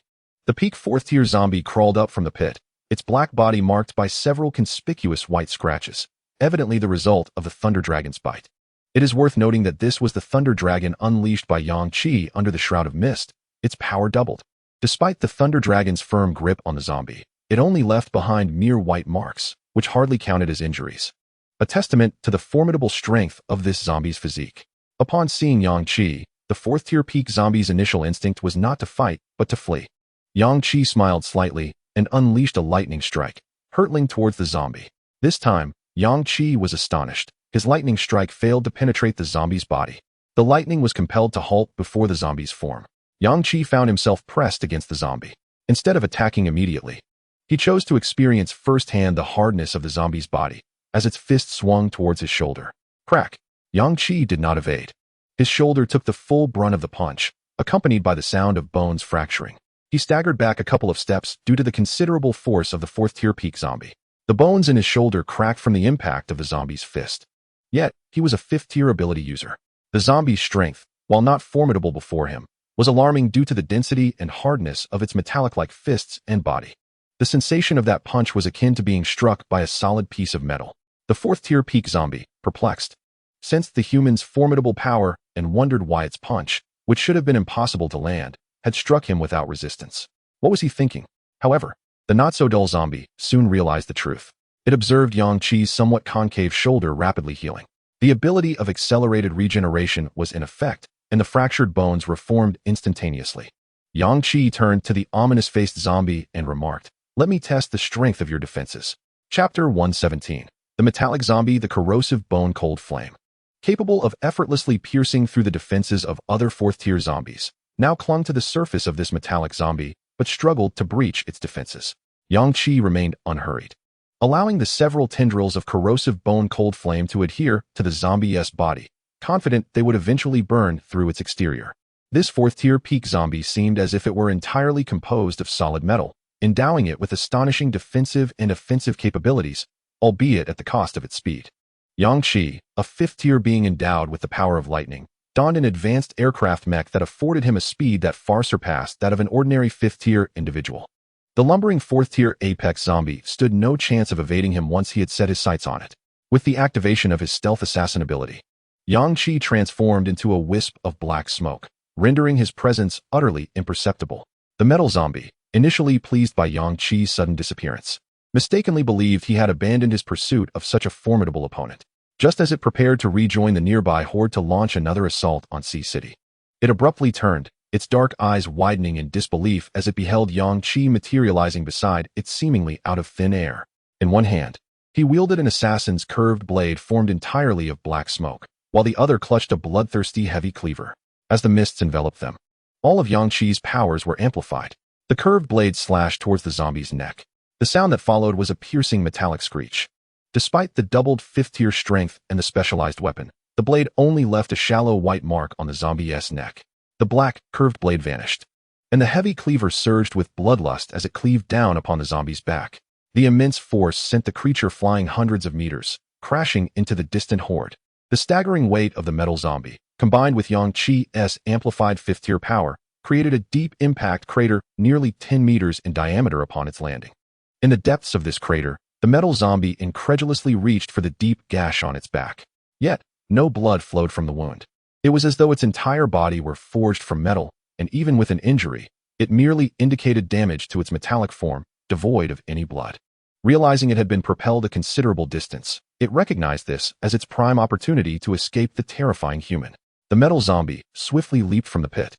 The peak 4th tier zombie crawled up from the pit, its black body marked by several conspicuous white scratches, evidently the result of the thunder dragon's bite. It is worth noting that this was the thunder dragon unleashed by Yang Qi under the Shroud of Mist. Its power doubled. Despite the thunder dragon's firm grip on the zombie, it only left behind mere white marks, which hardly counted as injuries, a testament to the formidable strength of this zombie's physique. Upon seeing Yang Qi, the 4th tier peak zombie's initial instinct was not to fight, but to flee. Yang Qi smiled slightly and unleashed a lightning strike, hurtling towards the zombie. This time, Yang Qi was astonished. His lightning strike failed to penetrate the zombie's body. The lightning was compelled to halt before the zombie's form. Yang Qi found himself pressed against the zombie. Instead of attacking immediately, he chose to experience firsthand the hardness of the zombie's body, as its fist swung towards his shoulder. Crack! Yang Qi did not evade. His shoulder took the full brunt of the punch, accompanied by the sound of bones fracturing. He staggered back a couple of steps due to the considerable force of the 4th tier peak zombie. The bones in his shoulder cracked from the impact of the zombie's fist. Yet, he was a 5th tier ability user. The zombie's strength, while not formidable before him, was alarming due to the density and hardness of its metallic-like fists and body. The sensation of that punch was akin to being struck by a solid piece of metal. The 4th tier peak zombie, perplexed, sensed the human's formidable power and wondered why its punch, which should have been impossible to land, had struck him without resistance. What was he thinking? However, the not-so-dull zombie soon realized the truth. It observed Yang Qi's somewhat concave shoulder rapidly healing. The ability of accelerated regeneration was in effect, and the fractured bones reformed instantaneously. Yang Qi turned to the ominous-faced zombie and remarked, "Let me test the strength of your defenses." Chapter 117. The metallic zombie, the corrosive bone-cold flame. Capable of effortlessly piercing through the defenses of other 4th tier zombies, now clung to the surface of this metallic zombie, but struggled to breach its defenses. Yang Qi remained unhurried, allowing the several tendrils of corrosive bone-cold flame to adhere to the zombie's body, confident they would eventually burn through its exterior. This 4th tier peak zombie seemed as if it were entirely composed of solid metal, endowing it with astonishing defensive and offensive capabilities, albeit at the cost of its speed. Yang Qi, a 5th tier being endowed with the power of lightning, donned an advanced aircraft mech that afforded him a speed that far surpassed that of an ordinary 5th tier individual. The lumbering 4th tier apex zombie stood no chance of evading him once he had set his sights on it. With the activation of his stealth assassin ability, Yang Qi transformed into a wisp of black smoke, rendering his presence utterly imperceptible. The metal zombie, initially pleased by Yang Qi's sudden disappearance, mistakenly believed he had abandoned his pursuit of such a formidable opponent. Just as it prepared to rejoin the nearby horde to launch another assault on Sea City, it abruptly turned, its dark eyes widening in disbelief as it beheld Yang Qi materializing beside it seemingly out of thin air. In one hand, he wielded an assassin's curved blade formed entirely of black smoke, while the other clutched a bloodthirsty heavy cleaver. As the mists enveloped them, all of Yang Qi's powers were amplified. The curved blade slashed towards the zombie's neck. The sound that followed was a piercing metallic screech. Despite the doubled fifth-tier strength and the specialized weapon, the blade only left a shallow white mark on the zombie's neck. The black, curved blade vanished, and the heavy cleaver surged with bloodlust as it cleaved down upon the zombie's back. The immense force sent the creature flying hundreds of meters, crashing into the distant horde. The staggering weight of the metal zombie, combined with Yang Qi's amplified fifth-tier power, created a deep impact crater nearly 10 meters in diameter upon its landing. In the depths of this crater, the metal zombie incredulously reached for the deep gash on its back. Yet, no blood flowed from the wound. It was as though its entire body were forged from metal, and even with an injury, it merely indicated damage to its metallic form, devoid of any blood. Realizing it had been propelled a considerable distance, it recognized this as its prime opportunity to escape the terrifying human. The metal zombie swiftly leaped from the pit,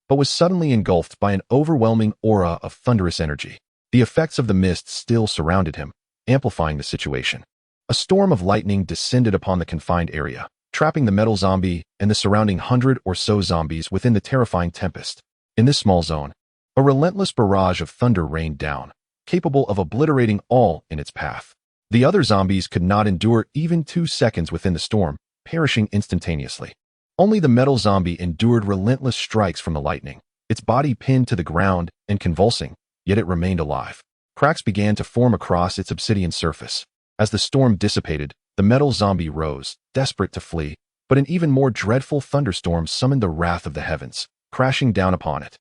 but was suddenly engulfed by an overwhelming aura of thunderous energy. The effects of the mist still surrounded him, amplifying the situation. A storm of lightning descended upon the confined area, trapping the metal zombie and the surrounding 100 or so zombies within the terrifying tempest. In this small zone, a relentless barrage of thunder rained down, capable of obliterating all in its path. The other zombies could not endure even 2 seconds within the storm, perishing instantaneously. Only the metal zombie endured relentless strikes from the lightning, its body pinned to the ground and convulsing, yet it remained alive. Cracks began to form across its obsidian surface. As the storm dissipated, the metal zombie rose, desperate to flee, but an even more dreadful thunderstorm summoned the wrath of the heavens, crashing down upon it.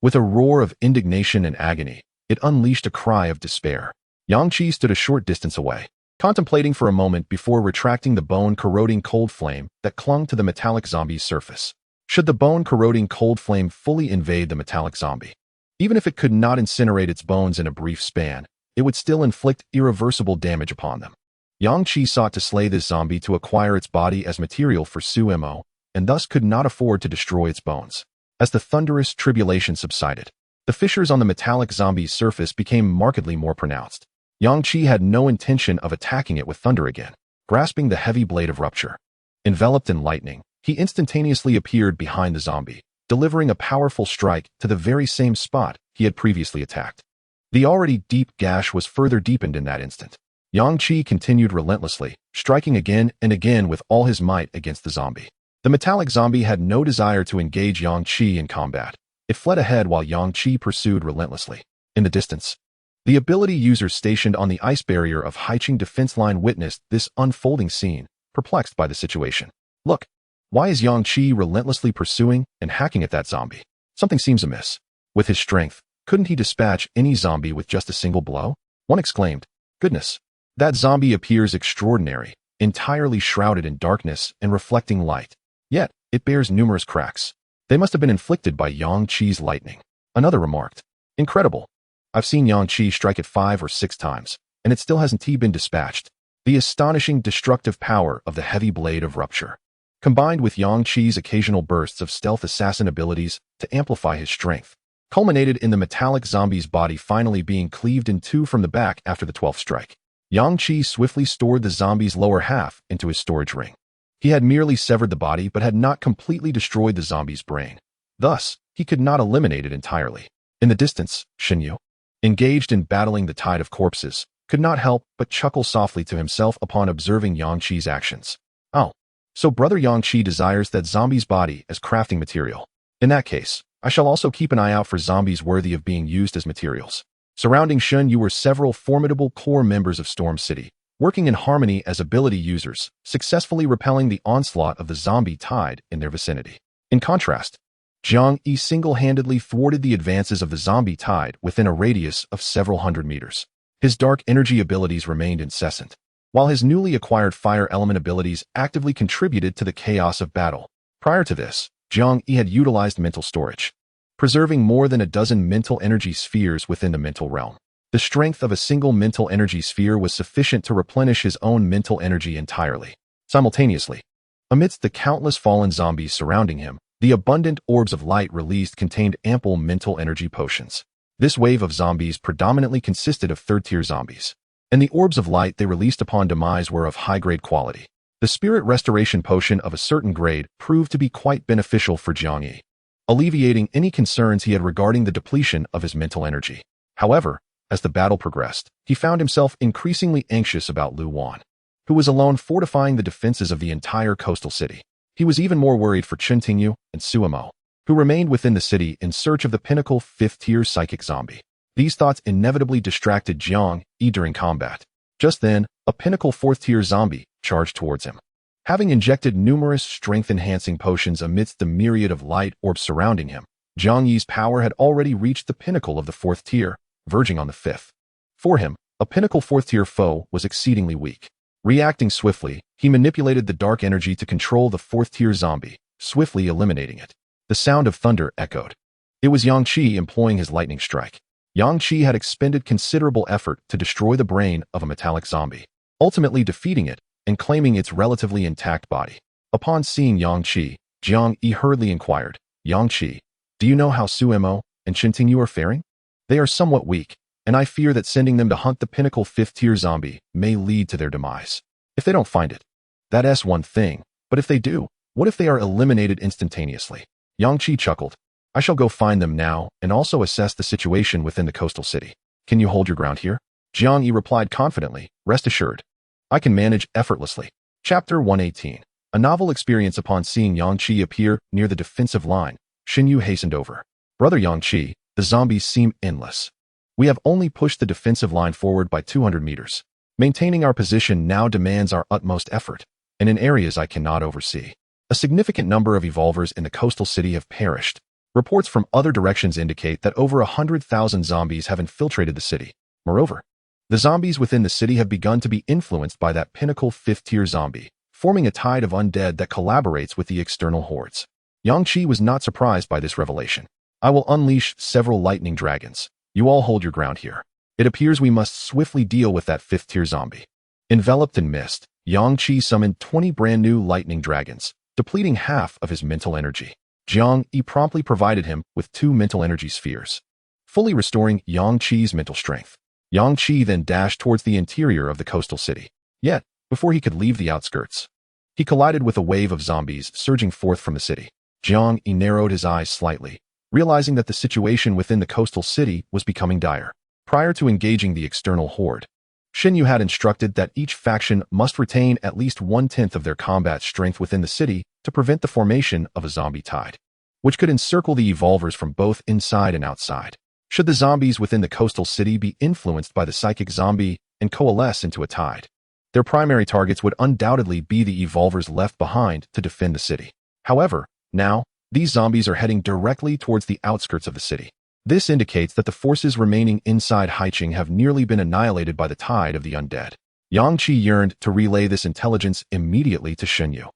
With a roar of indignation and agony, it unleashed a cry of despair. Yang Qi stood a short distance away, contemplating for a moment before retracting the bone-corroding cold flame that clung to the metallic zombie's surface. Should the bone-corroding cold flame fully invade the metallic zombie, even if it could not incinerate its bones in a brief span, it would still inflict irreversible damage upon them. Yang Qi sought to slay this zombie to acquire its body as material for Sumo, and thus could not afford to destroy its bones. As the thunderous tribulation subsided, the fissures on the metallic zombie's surface became markedly more pronounced. Yang Qi had no intention of attacking it with thunder again. Grasping the heavy blade of rupture, enveloped in lightning, he instantaneously appeared behind the zombie, delivering a powerful strike to the very same spot he had previously attacked. The already deep gash was further deepened in that instant. Yang Qi continued relentlessly, striking again and again with all his might against the zombie. The metallic zombie had no desire to engage Yang Qi in combat. It fled ahead while Yang Qi pursued relentlessly. In the distance, the ability users stationed on the ice barrier of Haiqing defense line witnessed this unfolding scene, perplexed by the situation. Look, why is Yang Qi relentlessly pursuing and hacking at that zombie? Something seems amiss. With his strength, couldn't he dispatch any zombie with just a single blow? One exclaimed, "Goodness, that zombie appears extraordinary, entirely shrouded in darkness and reflecting light. Yet, it bears numerous cracks. They must have been inflicted by Yang Qi's lightning." Another remarked, "Incredible. I've seen Yang Qi strike it 5 or 6 times, and it still hasn't been dispatched." The astonishing destructive power of the heavy blade of rupture, combined with Yang Qi's occasional bursts of stealth assassin abilities to amplify his strength, culminated in the metallic zombie's body finally being cleaved in 2 from the back after the 12th strike. Yang Qi swiftly stored the zombie's lower half into his storage ring. He had merely severed the body but had not completely destroyed the zombie's brain. Thus, he could not eliminate it entirely. In the distance, Shinyu, engaged in battling the tide of corpses, could not help but chuckle softly to himself upon observing Yang Qi's actions. Oh, so Brother Yang Qi desires that zombie's body as crafting material. In that case, I shall also keep an eye out for zombies worthy of being used as materials. Surrounding Shinyu were several formidable core members of Storm City, working in harmony as ability users, successfully repelling the onslaught of the zombie tide in their vicinity. In contrast, Jiang Yi single-handedly thwarted the advances of the zombie tide within a radius of several hundred meters. His dark energy abilities remained incessant, while his newly acquired fire element abilities actively contributed to the chaos of battle. Prior to this, Jiang Yi had utilized mental storage, preserving more than a dozen mental energy spheres within the mental realm. The strength of a single mental energy sphere was sufficient to replenish his own mental energy entirely. Simultaneously, amidst the countless fallen zombies surrounding him, the abundant orbs of light released contained ample mental energy potions. This wave of zombies predominantly consisted of third-tier zombies, and the orbs of light they released upon demise were of high-grade quality. The spirit restoration potion of a certain grade proved to be quite beneficial for Jiang Yi, alleviating any concerns he had regarding the depletion of his mental energy. However, as the battle progressed, he found himself increasingly anxious about Lu Wan, who was alone fortifying the defenses of the entire coastal city. He was even more worried for Chen Tingyu and Suemo, who remained within the city in search of the pinnacle 5th-tier psychic zombie. These thoughts inevitably distracted Jiang Yi during combat. Just then, a pinnacle 4th-tier zombie charged towards him. Having injected numerous strength-enhancing potions amidst the myriad of light orbs surrounding him, Jiang Yi's power had already reached the pinnacle of the 4th tier, verging on the 5th. For him, a pinnacle 4th-tier foe was exceedingly weak. Reacting swiftly, he manipulated the dark energy to control the 4th-tier zombie, swiftly eliminating it. The sound of thunder echoed. It was Yang Qi employing his lightning strike. Yang Qi had expended considerable effort to destroy the brain of a metallic zombie, ultimately defeating it and claiming its relatively intact body. Upon seeing Yang Qi, Jiang Yi hurriedly inquired, "Yang Qi, do you know how Suemo and Chen Tingyu are faring? They are somewhat weak, and I fear that sending them to hunt the pinnacle 5th-tier zombie may lead to their demise. If they don't find it, that's one thing, but if they do, what if they are eliminated instantaneously?" Yang Qi chuckled. "I shall go find them now and also assess the situation within the coastal city. Can you hold your ground here?" Jiang Yi replied confidently, "Rest assured, I can manage effortlessly." Chapter 118. A novel experience. Upon seeing Yang Qi appear near the defensive line, Xinyu hastened over. "Brother Yang Qi, the zombies seem endless. We have only pushed the defensive line forward by 200 meters. Maintaining our position now demands our utmost effort, and in areas I cannot oversee. A significant number of evolvers in the coastal city have perished. Reports from other directions indicate that over 100,000 zombies have infiltrated the city. Moreover, the zombies within the city have begun to be influenced by that pinnacle 5th-tier zombie, forming a tide of undead that collaborates with the external hordes." Yang Qi was not surprised by this revelation. "I will unleash several lightning dragons. You all hold your ground here. It appears we must swiftly deal with that 5th-tier zombie." Enveloped in mist, Yang Qi summoned 20 brand new lightning dragons, depleting half of his mental energy. Jiang Yi promptly provided him with 2 mental energy spheres, fully restoring Yang Qi's mental strength. Yang Qi then dashed towards the interior of the coastal city. Yet, before he could leave the outskirts, he collided with a wave of zombies surging forth from the city. Jiang Yi narrowed his eyes slightly, realizing that the situation within the coastal city was becoming dire. Prior to engaging the external horde, Xinyu had instructed that each faction must retain at least 1/10 of their combat strength within the city to prevent the formation of a zombie tide, which could encircle the evolvers from both inside and outside. Should the zombies within the coastal city be influenced by the psychic zombie and coalesce into a tide, their primary targets would undoubtedly be the evolvers left behind to defend the city. However, now, these zombies are heading directly towards the outskirts of the city. This indicates that the forces remaining inside Haiqing have nearly been annihilated by the tide of the undead. Yang Qi yearned to relay this intelligence immediately to Xinyu.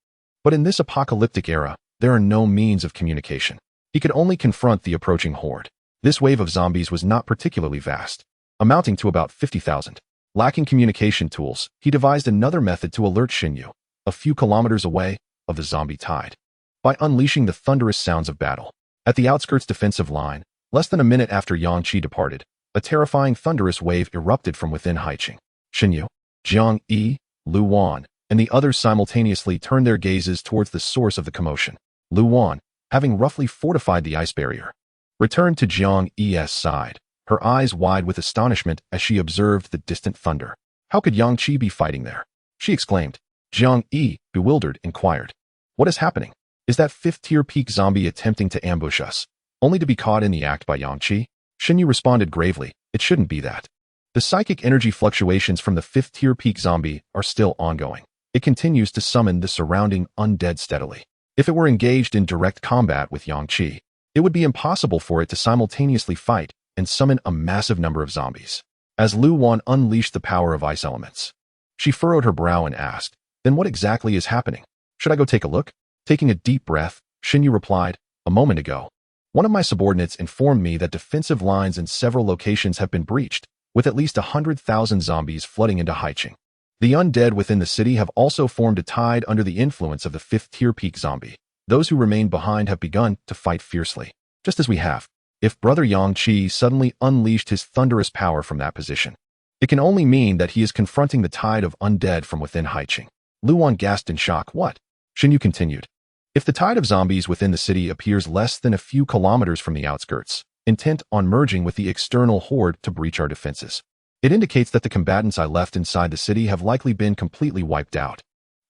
But in this apocalyptic era, there are no means of communication. He could only confront the approaching horde. This wave of zombies was not particularly vast, amounting to about 50,000. Lacking communication tools, he devised another method to alert Xinyu, a few kilometers away, of the zombie tide, by unleashing the thunderous sounds of battle. At the outskirts defensive line, less than a minute after Yang Qi departed, a terrifying thunderous wave erupted from within Haiqing. Xinyu, Jiang Yi, Lu Wan, and the others simultaneously turned their gazes towards the source of the commotion. Lu Wan, having roughly fortified the ice barrier, returned to Jiang Yi's side, her eyes wide with astonishment as she observed the distant thunder. "How could Yang Qi be fighting there?" she exclaimed. Jiang Yi, bewildered, inquired, "What is happening? Is that 5th-tier peak zombie attempting to ambush us, only to be caught in the act by Yang Qi?" Xinyu responded gravely, "It shouldn't be that. The psychic energy fluctuations from the 5th-tier peak zombie are still ongoing. It continues to summon the surrounding undead steadily. If it were engaged in direct combat with Yang Qi, it would be impossible for it to simultaneously fight and summon a massive number of zombies." As Lu Wan unleashed the power of ice elements, She furrowed her brow and asked, "Then what exactly is happening? Should I go take a look?" Taking a deep breath, Xinyu replied, "A moment ago, one of my subordinates informed me that defensive lines in several locations have been breached, with at least 100,000 zombies flooding into Haicheng. The undead within the city have also formed a tide under the influence of the 5th-tier peak zombie. Those who remain behind have begun to fight fiercely, just as we have. If Brother Yang Qi suddenly unleashed his thunderous power from that position, it can only mean that he is confronting the tide of undead from within Haicheng." Lu Wan gasped in shock. "What?" Xinyu continued. "If the tide of zombies within the city appears less than a few kilometers from the outskirts, intent on merging with the external horde to breach our defenses, it indicates that the combatants I left inside the city have likely been completely wiped out."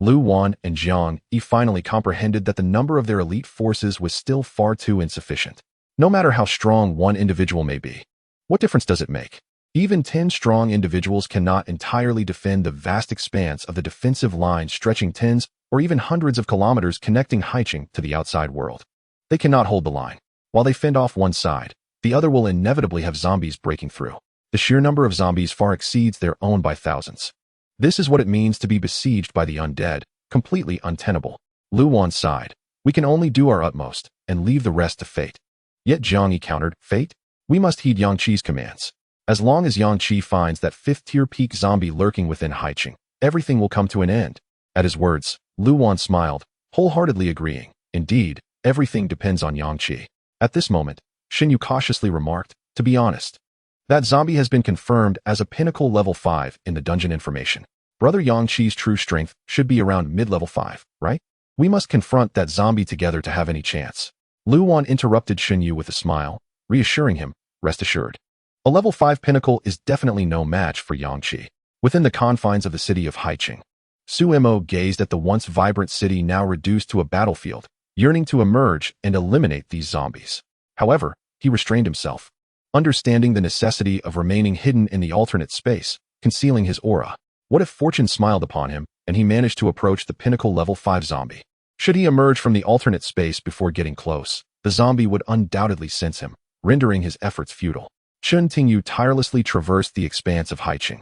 Lu Wan and Jiang Yi finally comprehended that the number of their elite forces was still far too insufficient. No matter how strong one individual may be, what difference does it make? Even 10 strong individuals cannot entirely defend the vast expanse of the defensive line stretching tens or even hundreds of kilometers connecting Haicheng to the outside world. They cannot hold the line. While they fend off one side, the other will inevitably have zombies breaking through. The sheer number of zombies far exceeds their own by thousands. This is what it means to be besieged by the undead, completely untenable. Lu Wan sighed. "We can only do our utmost and leave the rest to fate." Yet Jiang Yi countered, "Fate? We must heed Yang Qi's commands. As long as Yang Qi finds that 5th-tier peak zombie lurking within Haicheng, everything will come to an end." At his words, Lu Wan smiled, wholeheartedly agreeing. Indeed, everything depends on Yang Qi. At this moment, Xinyu cautiously remarked, "To be honest, that zombie has been confirmed as a pinnacle level 5 in the dungeon information. Brother Yang Qi's true strength should be around mid-level 5, right? We must confront that zombie together to have any chance." Lu Wan interrupted Xinyu with a smile, reassuring him, "Rest assured. A level 5 pinnacle is definitely no match for Yang Qi." Within the confines of the city of Haicheng, Su Mo gazed at the once vibrant city now reduced to a battlefield, yearning to emerge and eliminate these zombies. However, he restrained himself, understanding the necessity of remaining hidden in the alternate space, concealing his aura. What if fortune smiled upon him and he managed to approach the pinnacle level 5 zombie? Should he emerge from the alternate space before getting close, the zombie would undoubtedly sense him, rendering his efforts futile. Chen Tingyu tirelessly traversed the expanse of Haicheng,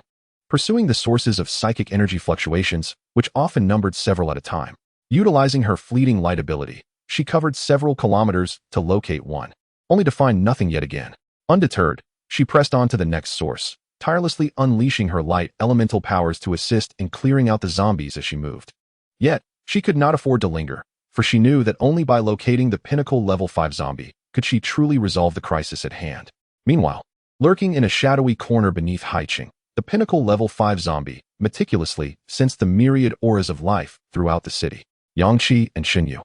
pursuing the sources of psychic energy fluctuations, which often numbered several at a time. Utilizing her fleeting light ability, she covered several kilometers to locate one, only to find nothing yet again. Undeterred, she pressed on to the next source, tirelessly unleashing her light elemental powers to assist in clearing out the zombies as she moved. Yet, she could not afford to linger, for she knew that only by locating the pinnacle level 5 zombie could she truly resolve the crisis at hand. Meanwhile, lurking in a shadowy corner beneath Haicheng, the pinnacle level 5 zombie meticulously sensed the myriad auras of life throughout the city. Yang Qi and Xinyu,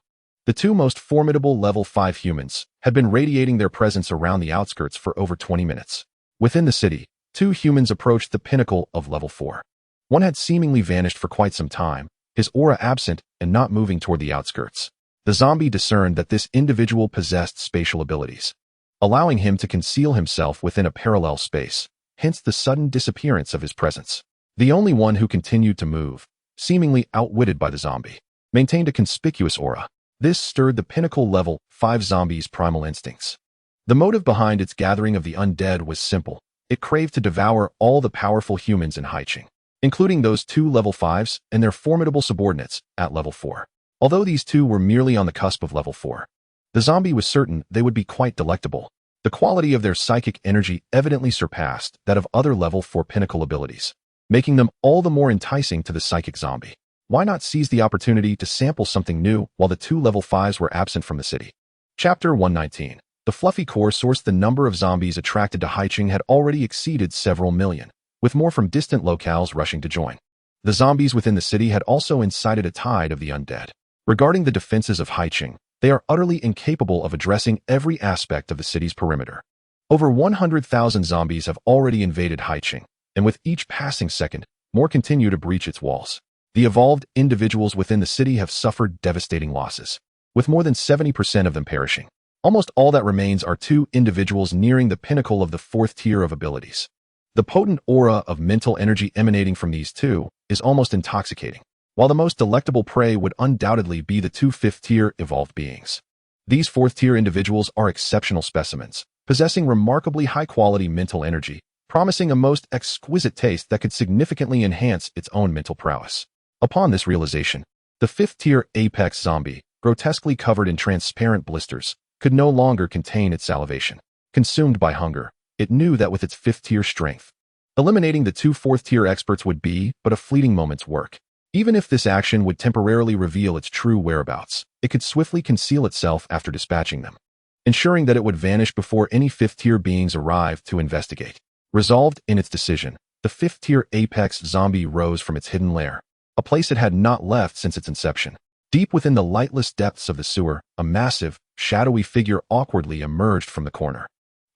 the two most formidable level 5 humans, had been radiating their presence around the outskirts for over 20 minutes. Within the city, two humans approached the pinnacle of level 4. One had seemingly vanished for quite some time, his aura absent and not moving toward the outskirts. The zombie discerned that this individual possessed spatial abilities, allowing him to conceal himself within a parallel space, hence the sudden disappearance of his presence. The only one who continued to move, seemingly outwitted by the zombie, maintained a conspicuous aura. This stirred the pinnacle level 5 zombie's primal instincts. The motive behind its gathering of the undead was simple. It craved to devour all the powerful humans in Haicheng, including those two level 5s and their formidable subordinates at level 4. Although these two were merely on the cusp of level 4, the zombie was certain they would be quite delectable. The quality of their psychic energy evidently surpassed that of other level 4 pinnacle abilities, making them all the more enticing to the psychic zombie. Why not seize the opportunity to sample something new while the two level 5s were absent from the city? Chapter 119. The fluffy core source. The number of zombies attracted to Haicheng had already exceeded several million, with more from distant locales rushing to join. The zombies within the city had also incited a tide of the undead. Regarding the defenses of Haicheng, they are utterly incapable of addressing every aspect of the city's perimeter. Over 100,000 zombies have already invaded Haicheng, and with each passing second, more continue to breach its walls. The evolved individuals within the city have suffered devastating losses, with more than 70% of them perishing. Almost all that remains are two individuals nearing the pinnacle of the 4th tier of abilities. The potent aura of mental energy emanating from these two is almost intoxicating, while the most delectable prey would undoubtedly be the two 5th-tier evolved beings. These 4th-tier individuals are exceptional specimens, possessing remarkably high-quality mental energy promising a most exquisite taste that could significantly enhance its own mental prowess. Upon this realization, the fifth-tier apex zombie, grotesquely covered in transparent blisters, could no longer contain its salivation. Consumed by hunger, it knew that with its fifth-tier strength, eliminating the two fourth-tier experts would be but a fleeting moment's work. Even if this action would temporarily reveal its true whereabouts, it could swiftly conceal itself after dispatching them, ensuring that it would vanish before any fifth-tier beings arrived to investigate. Resolved in its decision, the fifth-tier apex zombie rose from its hidden lair, a place it had not left since its inception. Deep within the lightless depths of the sewer, a massive, shadowy figure awkwardly emerged from the corner.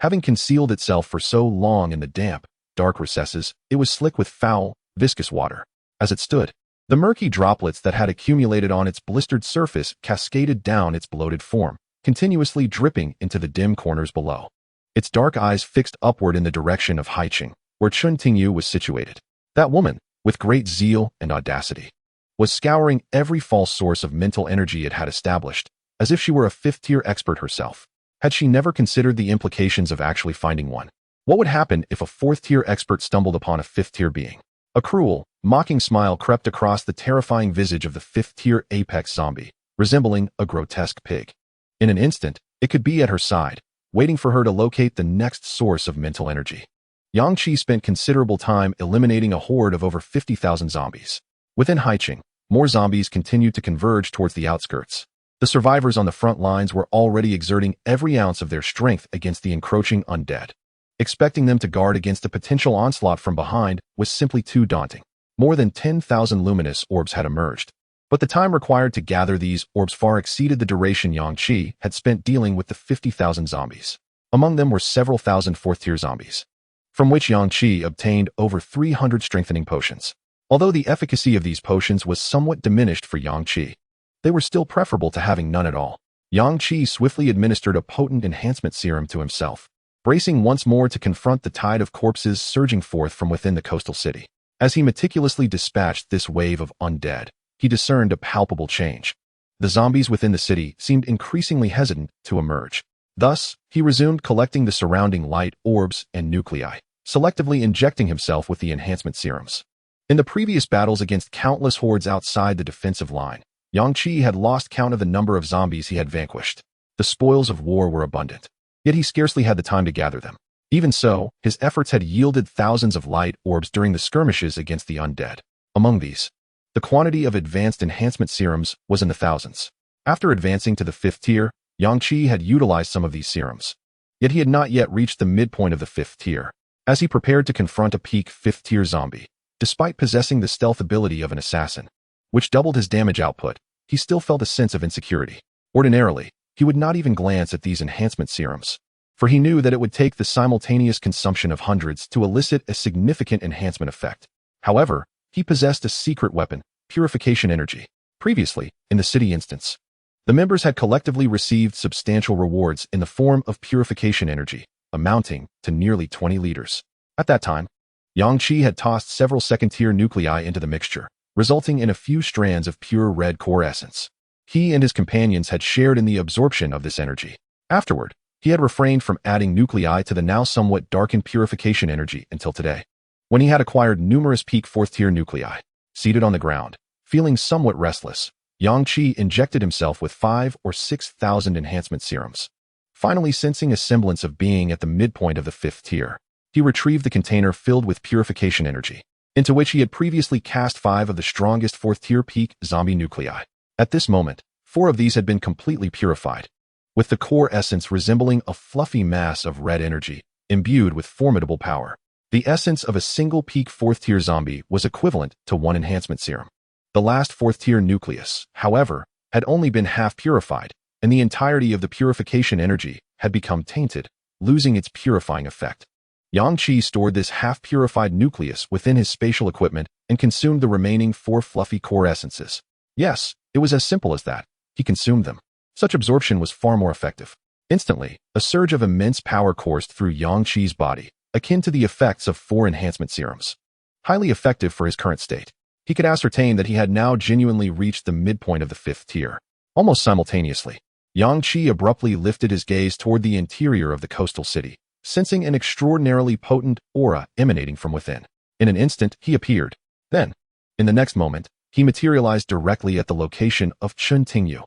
Having concealed itself for so long in the damp, dark recesses, it was slick with foul, viscous water. As it stood, the murky droplets that had accumulated on its blistered surface cascaded down its bloated form, continuously dripping into the dim corners below. Its dark eyes fixed upward in the direction of Haiqing, where Chun Tingyu was situated. That woman, with great zeal and audacity, was scouring every false source of mental energy it had established, as if she were a fifth-tier expert herself. Had she never considered the implications of actually finding one? What would happen if a fourth-tier expert stumbled upon a fifth-tier being? A cruel, mocking smile crept across the terrifying visage of the fifth-tier apex zombie, resembling a grotesque pig. In an instant, it could be at her side, waiting for her to locate the next source of mental energy. Yang Qi spent considerable time eliminating a horde of over 50,000 zombies. Within Haiqing, more zombies continued to converge towards the outskirts. The survivors on the front lines were already exerting every ounce of their strength against the encroaching undead. Expecting them to guard against a potential onslaught from behind was simply too daunting. More than 10,000 luminous orbs had emerged, but the time required to gather these orbs far exceeded the duration Yang Qi had spent dealing with the 50,000 zombies. Among them were several thousand fourth-tier zombies, from which Yang Qi obtained over 300 strengthening potions. Although the efficacy of these potions was somewhat diminished for Yang Qi, they were still preferable to having none at all. Yang Qi swiftly administered a potent enhancement serum to himself, bracing once more to confront the tide of corpses surging forth from within the coastal city. As he meticulously dispatched this wave of undead, he discerned a palpable change. The zombies within the city seemed increasingly hesitant to emerge. Thus, he resumed collecting the surrounding light orbs and nuclei, selectively injecting himself with the enhancement serums. In the previous battles against countless hordes outside the defensive line, Yang Qi had lost count of the number of zombies he had vanquished. The spoils of war were abundant, yet he scarcely had the time to gather them. Even so, his efforts had yielded thousands of light orbs during the skirmishes against the undead. Among these, the quantity of advanced enhancement serums was in the thousands. After advancing to the fifth tier, Yang Qi had utilized some of these serums, yet he had not yet reached the midpoint of the fifth tier. As he prepared to confront a peak fifth-tier zombie, despite possessing the stealth ability of an assassin, which doubled his damage output, he still felt a sense of insecurity. Ordinarily, he would not even glance at these enhancement serums, for he knew that it would take the simultaneous consumption of hundreds to elicit a significant enhancement effect. However, he possessed a secret weapon, purification energy. Previously, in the city instance, the members had collectively received substantial rewards in the form of purification energy, amounting to nearly 20 liters. At that time, Yang Qi had tossed several second-tier nuclei into the mixture, resulting in a few strands of pure red core essence. He and his companions had shared in the absorption of this energy. Afterward, he had refrained from adding nuclei to the now somewhat darkened purification energy until today, when he had acquired numerous peak fourth-tier nuclei. Seated on the ground, feeling somewhat restless, Yang Qi injected himself with 5,000 or 6,000 enhancement serums. Finally sensing a semblance of being at the midpoint of the fifth tier, he retrieved the container filled with purification energy, into which he had previously cast 5 of the strongest fourth-tier peak zombie nuclei. At this moment, 4 of these had been completely purified, with the core essence resembling a fluffy mass of red energy, imbued with formidable power. The essence of a single peak fourth-tier zombie was equivalent to 1 enhancement serum. The last fourth-tier nucleus, however, had only been half purified, and the entirety of the purification energy had become tainted, losing its purifying effect. Yang Qi stored this half-purified nucleus within his spatial equipment and consumed the remaining 4 fluffy core essences. Yes, it was as simple as that. He consumed them. Such absorption was far more effective. Instantly, a surge of immense power coursed through Yang Qi's body, akin to the effects of 4 enhancement serums. Highly effective for his current state. He could ascertain that he had now genuinely reached the midpoint of the fifth tier. Almost simultaneously, Yang Qi abruptly lifted his gaze toward the interior of the coastal city, sensing an extraordinarily potent aura emanating from within. In an instant, he appeared. Then, in the next moment, he materialized directly at the location of Chun Tingyu.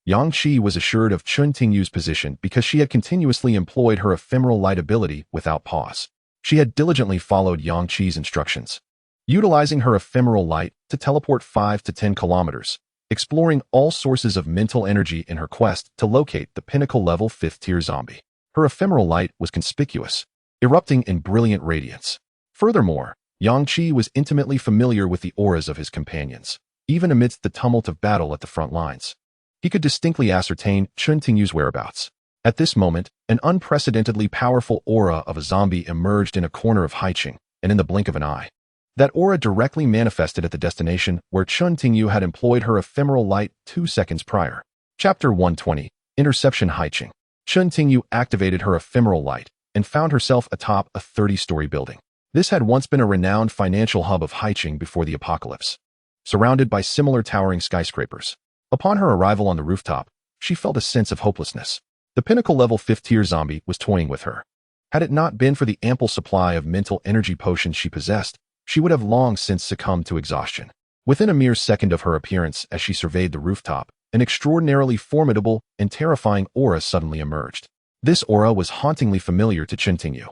Yang Qi was assured of Chun Tingyu's position because she had continuously employed her ephemeral light ability without pause. She had diligently followed Yang Qi's instructions, utilizing her ephemeral light to teleport 5 to 10 kilometers, exploring all sources of mental energy in her quest to locate the pinnacle-level 5th-tier zombie. Her ephemeral light was conspicuous, erupting in brilliant radiance. Furthermore, Yang Qi was intimately familiar with the auras of his companions, even amidst the tumult of battle at the front lines. He could distinctly ascertain Chun Tingyu's whereabouts. At this moment, an unprecedentedly powerful aura of a zombie emerged in a corner of Haiqing, and in the blink of an eye, that aura directly manifested at the destination where Chun Tingyu had employed her ephemeral light 2 seconds prior. Chapter 120, Interception. Haiqing. Chun Tingyu activated her ephemeral light and found herself atop a 30-story building. This had once been a renowned financial hub of Haiqing before the apocalypse, surrounded by similar towering skyscrapers. Upon her arrival on the rooftop, she felt a sense of hopelessness. The pinnacle-level 5th-tier zombie was toying with her. Had it not been for the ample supply of mental energy potions she possessed, she would have long since succumbed to exhaustion. Within a mere second of her appearance as she surveyed the rooftop, an extraordinarily formidable and terrifying aura suddenly emerged. This aura was hauntingly familiar to Chun Tingyu.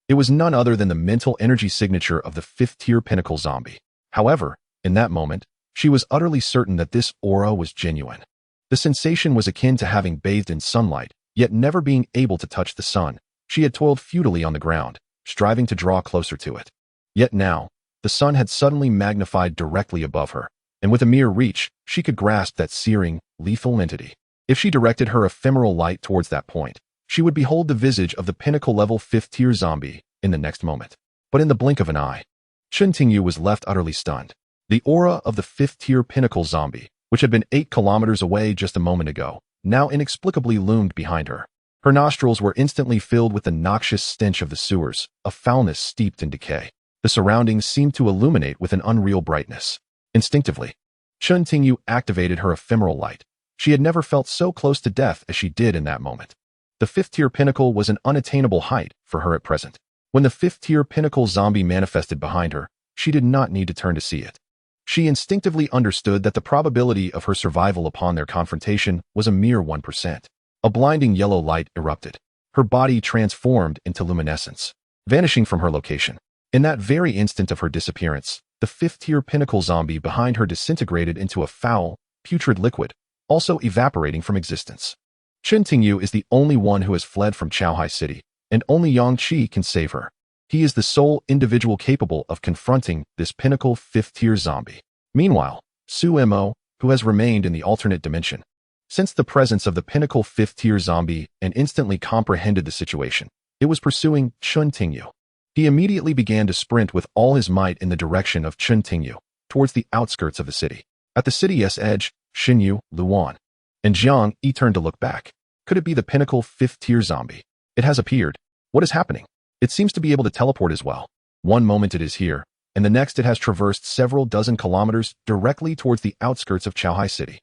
It was none other than the mental energy signature of the 5th-tier pinnacle zombie. However, in that moment, she was utterly certain that this aura was genuine. The sensation was akin to having bathed in sunlight, yet never being able to touch the sun. She had toiled futilely on the ground, striving to draw closer to it. Yet now, the sun had suddenly magnified directly above her, and with a mere reach, she could grasp that searing, lethal entity. If she directed her ephemeral light towards that point, she would behold the visage of the pinnacle-level 5th-tier zombie in the next moment. But in the blink of an eye, Chun Tingyu was left utterly stunned. The aura of the 5th-tier pinnacle zombie, which had been 8 kilometers away just a moment ago, now inexplicably loomed behind her. Her nostrils were instantly filled with the noxious stench of the sewers, a foulness steeped in decay. The surroundings seemed to illuminate with an unreal brightness. Instinctively, Chun Tingyu activated her ephemeral light. She had never felt so close to death as she did in that moment. The 5th-tier pinnacle was an unattainable height for her at present. When the 5th-tier pinnacle zombie manifested behind her, she did not need to turn to see it. She instinctively understood that the probability of her survival upon their confrontation was a mere 1%. A blinding yellow light erupted. Her body transformed into luminescence, vanishing from her location. In that very instant of her disappearance, the 5th-tier pinnacle zombie behind her disintegrated into a foul, putrid liquid, also evaporating from existence. Chun Tingyu is the only one who has fled from Chaohai City, and only Yang Qi can save her. He is the sole individual capable of confronting this pinnacle 5th-tier zombie. Meanwhile, Su Mo, who has remained in the alternate dimension, sensed the presence of the pinnacle 5th-tier zombie and instantly comprehended the situation. It was pursuing Chun Tingyu. He immediately began to sprint with all his might in the direction of Chun Tingyu, towards the outskirts of the city. At the city's edge, Xinyu, Luan, and Jiang Yi turned to look back. Could it be the pinnacle 5th-tier zombie? It has appeared. What is happening? It seems to be able to teleport as well. One moment it is here, and the next it has traversed several dozen kilometers directly towards the outskirts of Chaohai City.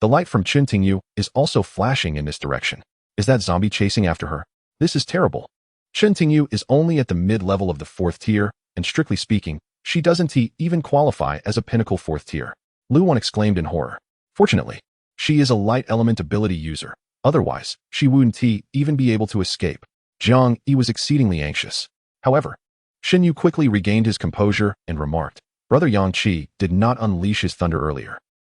The light from Chun Tingyu is also flashing in this direction. Is that zombie chasing after her? This is terrible. Chun Tingyu is only at the mid-level of the 4th tier, and strictly speaking, she doesn't even qualify as a pinnacle 4th tier. Luan exclaimed in horror. Fortunately, she is a light element ability user. Otherwise, she wouldn't even be able to escape. Jiang Yi was exceedingly anxious. However, Xinyu quickly regained his composure and remarked, Brother Yang Qi did not unleash his thunder earlier,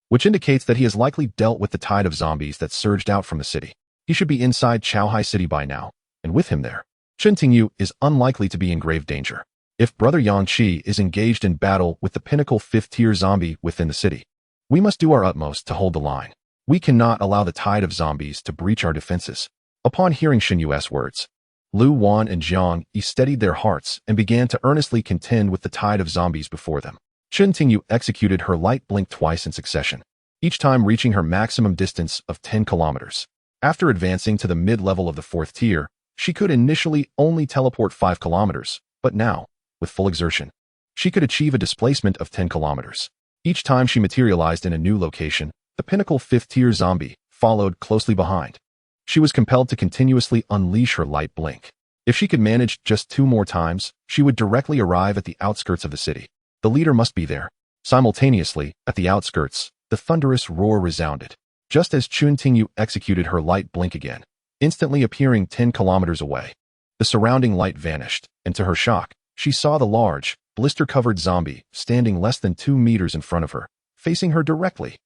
which indicates that he has likely dealt with the tide of zombies that surged out from the city. He should be inside Chaohai City by now, and with him there, Chun Tingyu is unlikely to be in grave danger. If Brother Yang Qi is engaged in battle with the pinnacle 5th-tier zombie within the city, we must do our utmost to hold the line. We cannot allow the tide of zombies to breach our defenses. Upon hearing Xinyu's words, Lu Wan and Jiang Yi steadied their hearts and began to earnestly contend with the tide of zombies before them. Chun Tingyu executed her light blink twice in succession, each time reaching her maximum distance of 10 kilometers. After advancing to the mid-level of the 4th tier, she could initially only teleport 5 kilometers, but now, with full exertion, she could achieve a displacement of 10 kilometers. Each time she materialized in a new location, the pinnacle 5th-tier zombie followed closely behind. She was compelled to continuously unleash her light blink. If she could manage just 2 more times, she would directly arrive at the outskirts of the city. The leader must be there. Simultaneously, at the outskirts, the thunderous roar resounded, just as Chun Tingyu executed her light blink again, instantly appearing 10 kilometers away. The surrounding light vanished, and to her shock, she saw the large, blister-covered zombie standing less than 2 meters in front of her, facing her directly.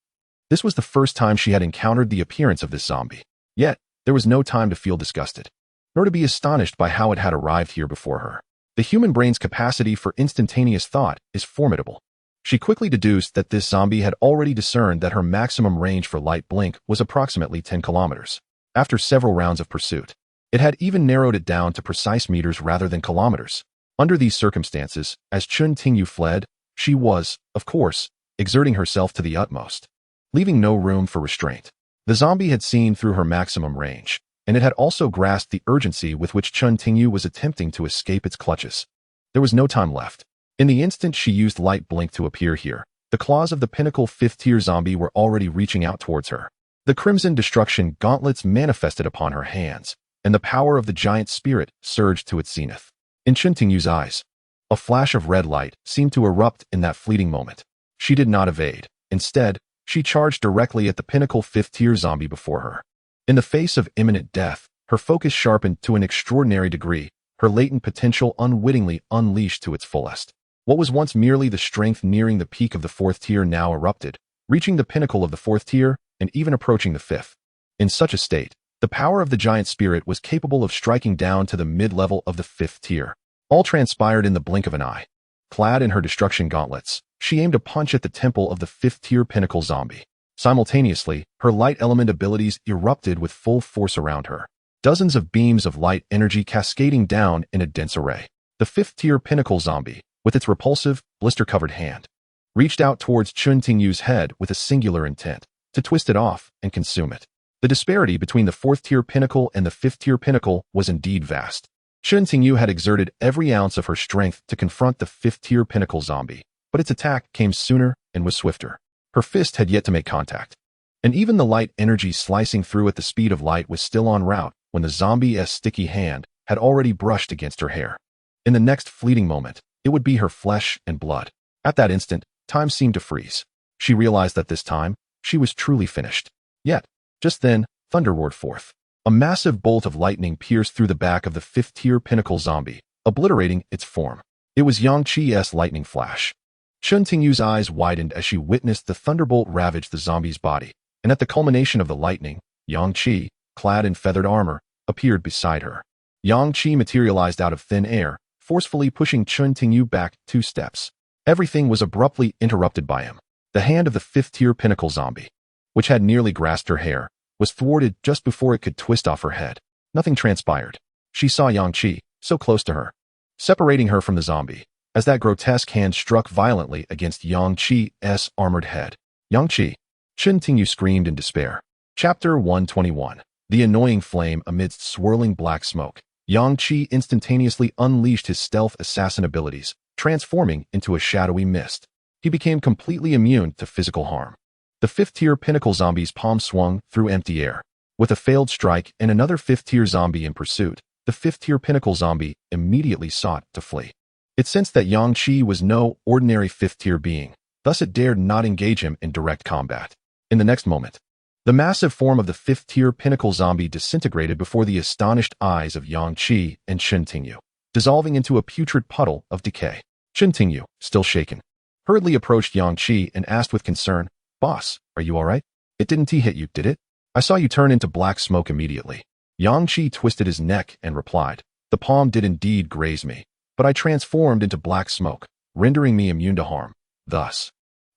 This was the first time she had encountered the appearance of this zombie. Yet, there was no time to feel disgusted, nor to be astonished by how it had arrived here before her. The human brain's capacity for instantaneous thought is formidable. She quickly deduced that this zombie had already discerned that her maximum range for light blink was approximately 10 kilometers. After several rounds of pursuit, it had even narrowed it down to precise meters rather than kilometers. Under these circumstances, as Chun Tingyu fled, she was, of course, exerting herself to the utmost, leaving no room for restraint. The zombie had seen through her maximum range, and it had also grasped the urgency with which Chun Tingyu was attempting to escape its clutches. There was no time left. In the instant she used light blink to appear here, the claws of the pinnacle 5th-tier zombie were already reaching out towards her. The crimson destruction gauntlets manifested upon her hands, and the power of the giant spirit surged to its zenith. In Chun Tingyu's eyes, a flash of red light seemed to erupt in that fleeting moment. She did not evade. Instead, she charged directly at the pinnacle 5th-tier zombie before her. In the face of imminent death, her focus sharpened to an extraordinary degree, her latent potential unwittingly unleashed to its fullest. What was once merely the strength nearing the peak of the 4th tier now erupted, reaching the pinnacle of the 4th tier and even approaching the 5th. In such a state, the power of the giant spirit was capable of striking down to the mid-level of the 5th tier. All transpired in the blink of an eye. Clad in her destruction gauntlets, she aimed a punch at the temple of the 5th tier pinnacle zombie. Simultaneously, her light element abilities erupted with full force around her. Dozens of beams of light energy cascading down in a dense array. The 5th tier pinnacle zombie, with its repulsive, blister-covered hand, reached out towards Chun Tingyu's head with a singular intent, to twist it off and consume it. The disparity between the 4th-tier pinnacle and the 5th-tier pinnacle was indeed vast. Chun Tingyu had exerted every ounce of her strength to confront the 5th-tier pinnacle zombie, but its attack came sooner and was swifter. Her fist had yet to make contact, and even the light energy slicing through at the speed of light was still en route when the zombie's sticky hand had already brushed against her hair. In the next fleeting moment, it would be her flesh and blood. At that instant, time seemed to freeze. She realized that this time, she was truly finished. Yet, just then, thunder roared forth. A massive bolt of lightning pierced through the back of the 5th-tier pinnacle zombie, obliterating its form. It was Yang Chi's lightning flash. Chun Tingyu's eyes widened as she witnessed the thunderbolt ravage the zombie's body, and at the culmination of the lightning, Yang Chi, clad in feathered armor, appeared beside her. Yang Chi materialized out of thin air, forcefully pushing Chun Tingyu back 2 steps. Everything was abruptly interrupted by him. The hand of the 5th-tier pinnacle zombie, which had nearly grasped her hair, was thwarted just before it could twist off her head. Nothing transpired. She saw Yang Chi, so close to her, separating her from the zombie, as that grotesque hand struck violently against Yang Chi's armored head. Yang Chi! Chun Tingyu screamed in despair. Chapter 121. The annoying flame amidst swirling black smoke. Yang Chi instantaneously unleashed his stealth assassin abilities, transforming into a shadowy mist. He became completely immune to physical harm. The 5th-tier pinnacle zombie's palm swung through empty air. With a failed strike and another 5th-tier zombie in pursuit, the 5th-tier pinnacle zombie immediately sought to flee. It sensed that Yang Chi was no ordinary 5th-tier being, thus it dared not engage him in direct combat. In the next moment, the massive form of the 5th-tier pinnacle zombie disintegrated before the astonished eyes of Yang Chi and Chun Tingyu, dissolving into a putrid puddle of decay. Chun Tingyu, still shaken, hurriedly approached Yang Chi and asked with concern, "Boss, are you all right? It didn't hit you, did it? I saw you turn into black smoke immediately." Yang Chi twisted his neck and replied, "The palm did indeed graze me, but I transformed into black smoke, rendering me immune to harm. Thus,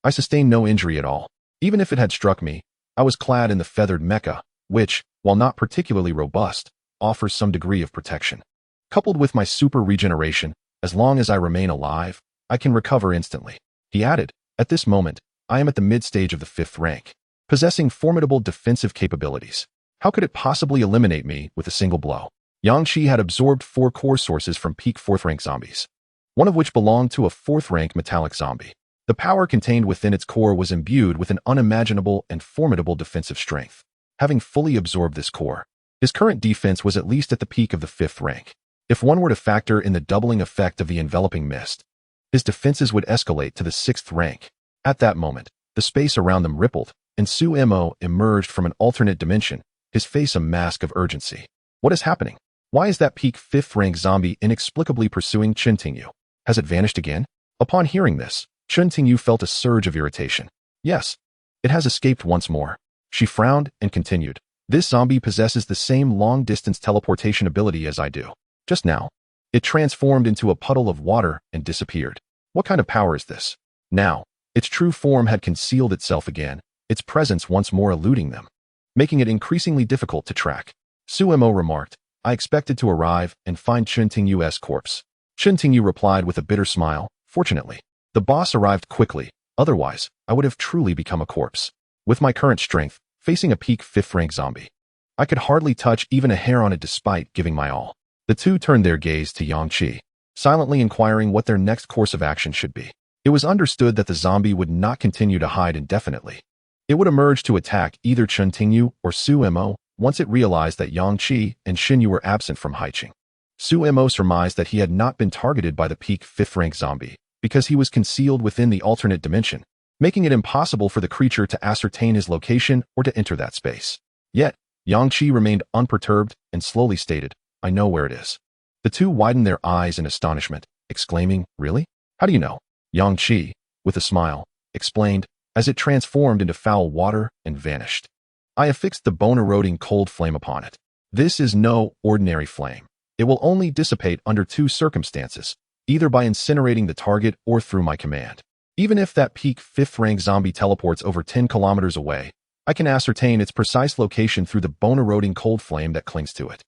I sustained no injury at all. Even if it had struck me, I was clad in the feathered mecha, which, while not particularly robust, offers some degree of protection. Coupled with my super regeneration, as long as I remain alive, I can recover instantly." He added, "At this moment, I am at the mid-stage of the 5th rank, possessing formidable defensive capabilities. How could it possibly eliminate me with a single blow?" Yang Chi had absorbed 4 core sources from peak 4th rank zombies, one of which belonged to a 4th rank metallic zombie. The power contained within its core was imbued with an unimaginable and formidable defensive strength. Having fully absorbed this core, his current defense was at least at the peak of the 5th rank. If one were to factor in the doubling effect of the enveloping mist, his defenses would escalate to the 6th rank. At that moment, the space around them rippled, and Suemo emerged from an alternate dimension, his face a mask of urgency. What is happening? Why is that peak 5th rank zombie inexplicably pursuing Chen Tingyu? Has it vanished again? Upon hearing this, Chen Tingyu felt a surge of irritation. Yes, it has escaped once more. She frowned and continued. This zombie possesses the same long-distance teleportation ability as I do. Just now, it transformed into a puddle of water and disappeared. What kind of power is this? Now, its true form had concealed itself again, its presence once more eluding them, making it increasingly difficult to track. Suemo remarked, I expected to arrive and find Chen Tingyu's corpse. Chen Tingyu replied with a bitter smile, fortunately, the boss arrived quickly, otherwise, I would have truly become a corpse. With my current strength, facing a peak 5th rank zombie, I could hardly touch even a hair on it despite giving my all. The two turned their gaze to Yang Qi, silently inquiring what their next course of action should be. It was understood that the zombie would not continue to hide indefinitely. It would emerge to attack either Chen Tingyu or Suemo once it realized that Yang Qi and Xinyu were absent from Haiqing. Suemo surmised that he had not been targeted by the peak 5th rank zombie because he was concealed within the alternate dimension, making it impossible for the creature to ascertain his location or to enter that space. Yet, Yang Qi remained unperturbed and slowly stated, I know where it is. The two widened their eyes in astonishment, exclaiming, Really? How do you know? Yang Qi, with a smile, explained, as it transformed into foul water and vanished. I affixed the bone-eroding cold flame upon it. This is no ordinary flame. It will only dissipate under two circumstances, either by incinerating the target or through my command. Even if that peak 5th rank zombie teleports over 10 kilometers away, I can ascertain its precise location through the bone-eroding cold flame that clings to it.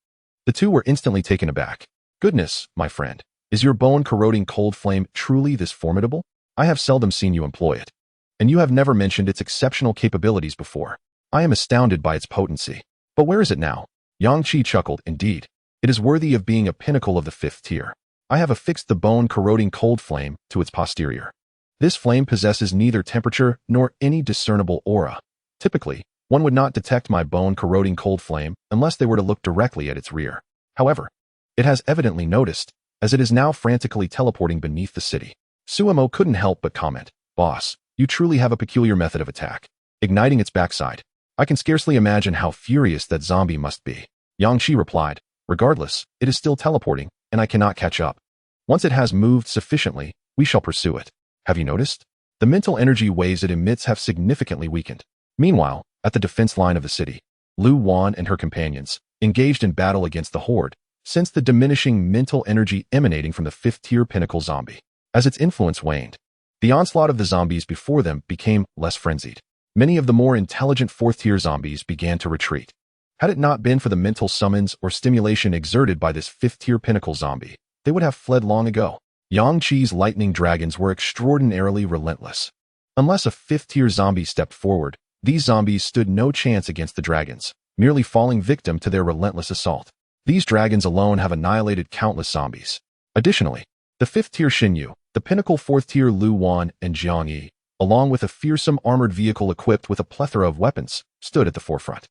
The two were instantly taken aback. Goodness, my friend, is your bone-corroding cold flame truly this formidable? I have seldom seen you employ it. And you have never mentioned its exceptional capabilities before. I am astounded by its potency. But where is it now? Yang Qi chuckled, indeed. It is worthy of being a pinnacle of the 5th tier. I have affixed the bone-corroding cold flame to its posterior. This flame possesses neither temperature nor any discernible aura. Typically, one would not detect my bone-corroding cold flame unless they were to look directly at its rear. However, it has evidently noticed, as it is now frantically teleporting beneath the city. Suemo couldn't help but comment, Boss, you truly have a peculiar method of attack. Igniting its backside. I can scarcely imagine how furious that zombie must be. Yang Qi replied, Regardless, it is still teleporting, and I cannot catch up. Once it has moved sufficiently, we shall pursue it. Have you noticed? The mental energy waves it emits have significantly weakened. Meanwhile, at the defense line of the city, Lu Wan and her companions, engaged in battle against the horde, sensed the diminishing mental energy emanating from the 5th tier pinnacle zombie. As its influence waned, the onslaught of the zombies before them became less frenzied. Many of the more intelligent 4th tier zombies began to retreat. Had it not been for the mental summons or stimulation exerted by this 5th tier pinnacle zombie, they would have fled long ago. Yang Qi's lightning dragons were extraordinarily relentless. Unless a 5th tier zombie stepped forward, these zombies stood no chance against the dragons, merely falling victim to their relentless assault. These dragons alone have annihilated countless zombies. Additionally, the 5th tier Xinyu, the pinnacle 4th tier Lu Wan and Jiang Yi, along with a fearsome armored vehicle equipped with a plethora of weapons, stood at the forefront.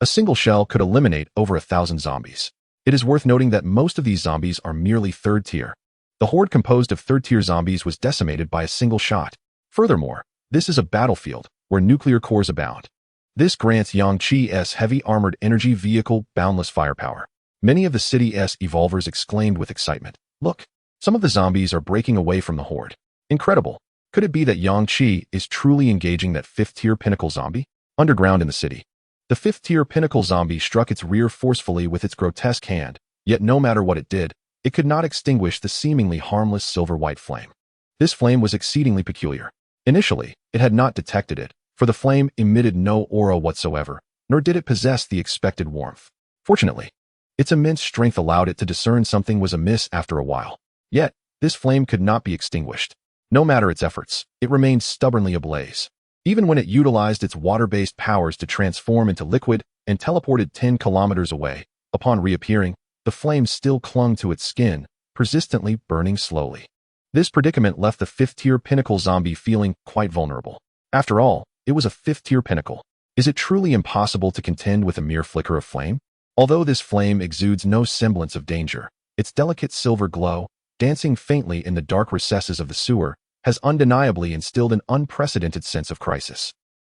A single shell could eliminate over 1,000 zombies. It is worth noting that most of these zombies are merely 3rd tier. The horde composed of 3rd tier zombies was decimated by a single shot. Furthermore, this is a battlefield where nuclear cores abound. This grants Yang Qi's heavy armored energy vehicle boundless firepower. Many of the city's evolvers exclaimed with excitement, Look, some of the zombies are breaking away from the horde. Incredible. Could it be that Yang Qi is truly engaging that 5th tier pinnacle zombie? Underground in the city, the 5th tier pinnacle zombie struck its rear forcefully with its grotesque hand, yet no matter what it did, it could not extinguish the seemingly harmless silver-white flame. This flame was exceedingly peculiar. Initially, it had not detected it, for the flame emitted no aura whatsoever, nor did it possess the expected warmth. Fortunately, its immense strength allowed it to discern something was amiss after a while. Yet, this flame could not be extinguished. No matter its efforts, it remained stubbornly ablaze. Even when it utilized its water-based powers to transform into liquid and teleported 10 kilometers away, upon reappearing, the flame still clung to its skin, persistently burning slowly. This predicament left the 5th tier pinnacle zombie feeling quite vulnerable. After all, it was a 5th tier pinnacle. Is it truly impossible to contend with a mere flicker of flame? Although this flame exudes no semblance of danger, Its delicate silver glow, dancing faintly in the dark recesses of the sewer, has undeniably instilled an unprecedented sense of crisis.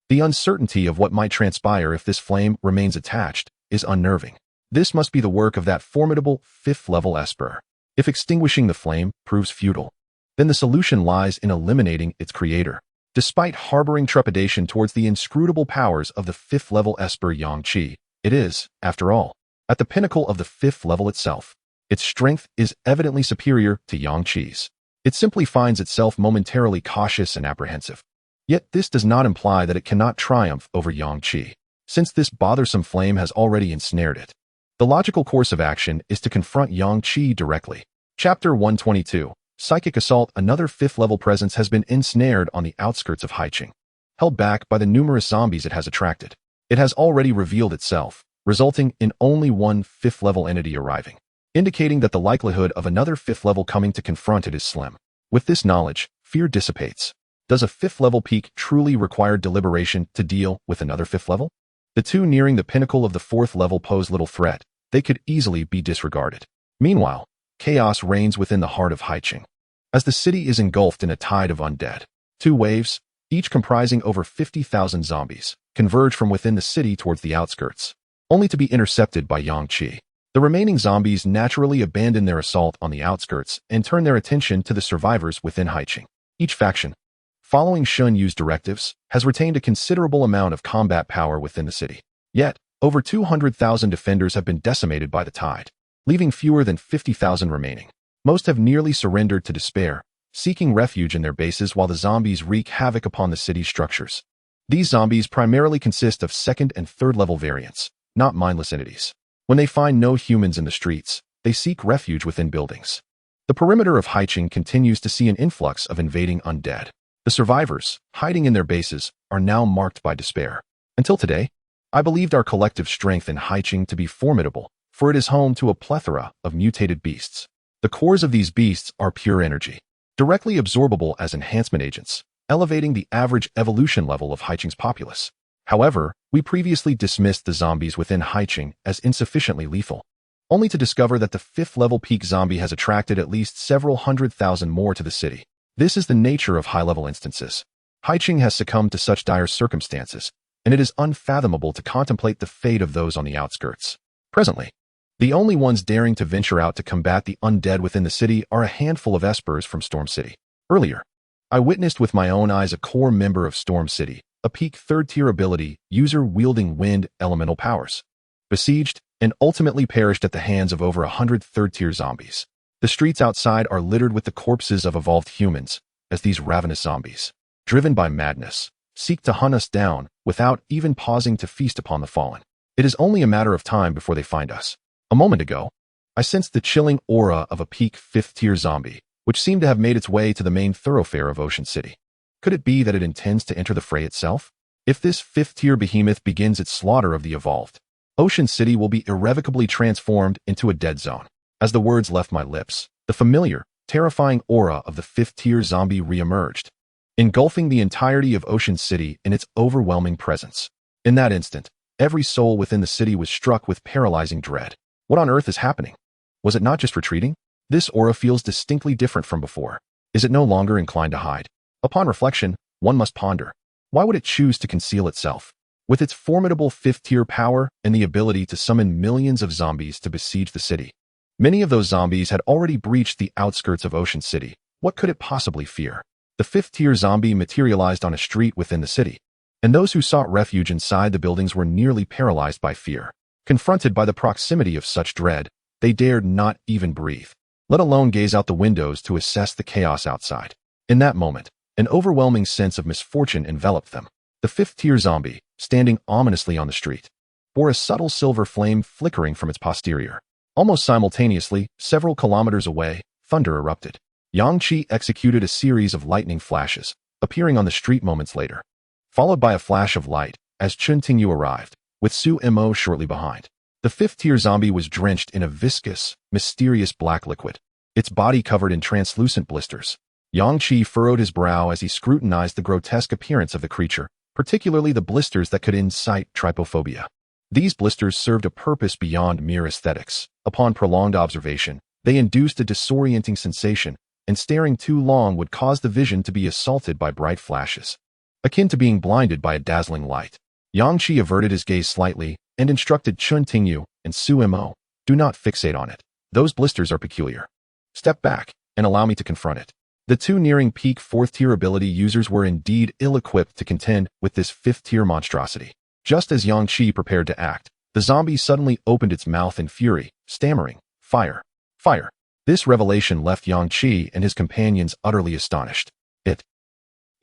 The uncertainty of what might transpire if this flame remains attached is unnerving. This must be the work of that formidable fifth-level Esper. If extinguishing the flame proves futile, then the solution lies in eliminating its creator. Despite harboring trepidation towards the inscrutable powers of the fifth-level Esper Yang-Chi, it is, after all, at the pinnacle of the fifth level itself. Its strength is evidently superior to Yang-Chi's. It simply finds itself momentarily cautious and apprehensive. Yet this does not imply that it cannot triumph over Yang-Chi, since this bothersome flame has already ensnared it. The logical course of action is to confront Yang-Chi directly. Chapter 122. Psychic Assault. Another fifth-level presence has been ensnared on the outskirts of Haiqing. Held back by the numerous zombies it has attracted, it has already revealed itself, resulting in only one fifth-level entity arriving, indicating that the likelihood of another fifth-level coming to confront it is slim. With this knowledge, fear dissipates. Does a fifth-level peak truly require deliberation to deal with another fifth-level? The two nearing the pinnacle of the fourth level pose little threat. They could easily be disregarded. Meanwhile, chaos reigns within the heart of Haiqing, as the city is engulfed in a tide of undead. Two waves, each comprising over 50,000 zombies, converge from within the city towards the outskirts, only to be intercepted by Yang-Chi. The remaining zombies naturally abandon their assault on the outskirts and turn their attention to the survivors within Haiqing. Each faction, following Shun Yu's directives, has retained a considerable amount of combat power within the city. Yet, over 200,000 defenders have been decimated by the tide, leaving fewer than 50,000 remaining. Most have nearly surrendered to despair, seeking refuge in their bases while the zombies wreak havoc upon the city's structures. These zombies primarily consist of second and third level variants, not mindless entities. When they find no humans in the streets, they seek refuge within buildings. The perimeter of Haiqing continues to see an influx of invading undead. The survivors, hiding in their bases, are now marked by despair. Until today, I believed our collective strength in Haiqing to be formidable, for it is home to a plethora of mutated beasts. The cores of these beasts are pure energy, directly absorbable as enhancement agents, elevating the average evolution level of Haiqing's populace. However, we previously dismissed the zombies within Haiqing as insufficiently lethal, only to discover that the fifth-level peak zombie has attracted at least several 100,000 more to the city. This is the nature of high-level instances. Haiqing has succumbed to such dire circumstances, and it is unfathomable to contemplate the fate of those on the outskirts. Presently, the only ones daring to venture out to combat the undead within the city are a handful of Espers from Storm City. Earlier, I witnessed with my own eyes a core member of Storm City, a peak third-tier ability user wielding wind elemental powers, besieged and ultimately perished at the hands of over 100 third-tier zombies. The streets outside are littered with the corpses of evolved humans, as these ravenous zombies, driven by madness, seek to hunt us down without even pausing to feast upon the fallen. It is only a matter of time before they find us. A moment ago, I sensed the chilling aura of a peak fifth-tier zombie, which seemed to have made its way to the main thoroughfare of Ocean City. Could it be that it intends to enter the fray itself? If this fifth-tier behemoth begins its slaughter of the evolved, Ocean City will be irrevocably transformed into a dead zone. As the words left my lips, the familiar, terrifying aura of the fifth-tier zombie re-emerged, engulfing the entirety of Ocean City in its overwhelming presence. In that instant, every soul within the city was struck with paralyzing dread. What on earth is happening? Was it not just retreating? This aura feels distinctly different from before. Is it no longer inclined to hide? Upon reflection, one must ponder. Why would it choose to conceal itself? With its formidable fifth-tier power and the ability to summon millions of zombies to besiege the city, many of those zombies had already breached the outskirts of Ocean City. What could it possibly fear? The fifth-tier zombie materialized on a street within the city, and those who sought refuge inside the buildings were nearly paralyzed by fear. Confronted by the proximity of such dread, they dared not even breathe, let alone gaze out the windows to assess the chaos outside. In that moment, an overwhelming sense of misfortune enveloped them. The fifth-tier zombie, standing ominously on the street, bore a subtle silver flame flickering from its posterior. Almost simultaneously, several kilometers away, thunder erupted. Yang-Chi executed a series of lightning flashes, appearing on the street moments later, followed by a flash of light as Chun Tingyu arrived, with Su Mo shortly behind. The fifth-tier zombie was drenched in a viscous, mysterious black liquid, its body covered in translucent blisters. Yang-Chi furrowed his brow as he scrutinized the grotesque appearance of the creature, particularly the blisters that could incite trypophobia. These blisters served a purpose beyond mere aesthetics. Upon prolonged observation, They induced a disorienting sensation, and staring too long would cause the vision to be assaulted by bright flashes, akin to being blinded by a dazzling light. Yang Qi averted his gaze slightly and instructed Chun Tingyu and Su Mo, do not fixate on it. Those blisters are peculiar. Step back and allow me to confront it. The two nearing peak 4th-tier ability users were indeed ill-equipped to contend with this 5th-tier monstrosity. Just as Yang Qi prepared to act, the zombie suddenly opened its mouth in fury, stammering, "Fire! Fire!" This revelation left Yang Qi and his companions utterly astonished. It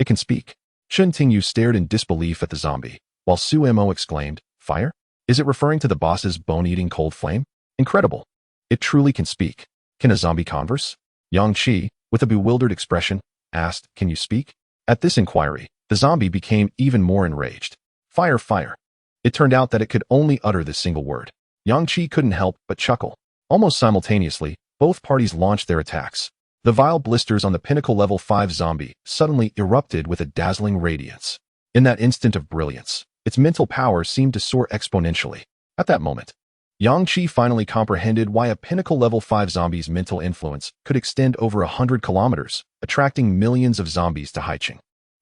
can speak. Chun Tingyu stared in disbelief at the zombie, while Su Mo exclaimed, "Fire? Is it referring to the boss's bone-eating cold flame? Incredible. It truly can speak. Can a zombie converse?" Yang Qi, with a bewildered expression, asked, "Can you speak?" At this inquiry, the zombie became even more enraged. "Fire, fire." It turned out that it could only utter this single word. Yang Qi couldn't help but chuckle. Almost simultaneously, both parties launched their attacks. The vile blisters on the pinnacle level 5 zombie suddenly erupted with a dazzling radiance. In that instant of brilliance, its mental power seemed to soar exponentially. At that moment, Yang Qi finally comprehended why a pinnacle level 5 zombie's mental influence could extend over 100 kilometers, attracting millions of zombies to Haiqing.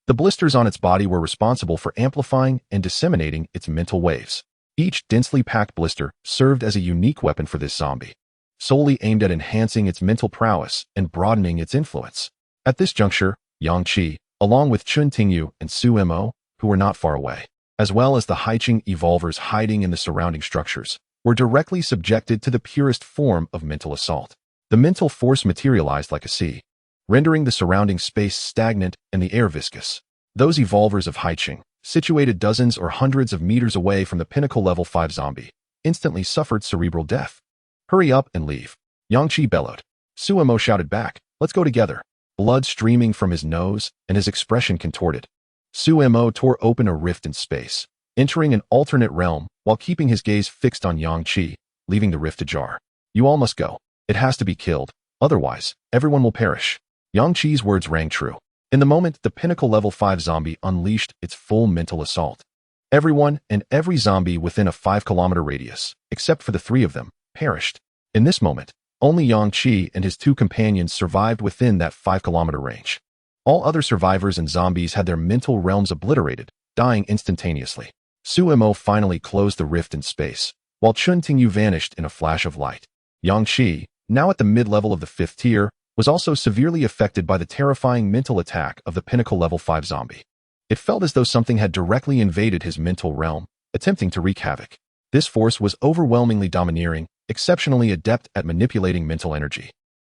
The blisters on its body were responsible for amplifying and disseminating its mental waves. Each densely packed blister served as a unique weapon for this zombie, solely aimed at enhancing its mental prowess and broadening its influence. At this juncture, Yang Qi, along with Chun Tingyu and Su Mo, who were not far away, as well as the Haiqing evolvers hiding in the surrounding structures, were directly subjected to the purest form of mental assault. The mental force materialized like a sea, rendering the surrounding space stagnant and the air viscous. Those evolvers of Haiqing, situated dozens or hundreds of meters away from the pinnacle level 5 zombie, instantly suffered cerebral death. "Hurry up and leave," Yang Qi bellowed. Su Mo shouted back, "Let's go together." Blood streaming from his nose and his expression contorted, Su Mo tore open a rift in space, entering an alternate realm while keeping his gaze fixed on Yang Qi, leaving the rift ajar. "You all must go. It has to be killed. Otherwise, everyone will perish." Yang Qi's words rang true. In the moment the pinnacle level 5 zombie unleashed its full mental assault, everyone and every zombie within a 5-kilometer radius, except for the 3 of them, perished. In this moment, only Yang Qi and his 2 companions survived within that 5-kilometer range. All other survivors and zombies had their mental realms obliterated, dying instantaneously. Su Mo finally closed the rift in space, while Chun Tingyu vanished in a flash of light. Yang Qi, now at the mid-level of the 5th tier, was also severely affected by the terrifying mental attack of the pinnacle level 5 zombie. It felt as though something had directly invaded his mental realm, attempting to wreak havoc. This force was overwhelmingly domineering, exceptionally adept at manipulating mental energy,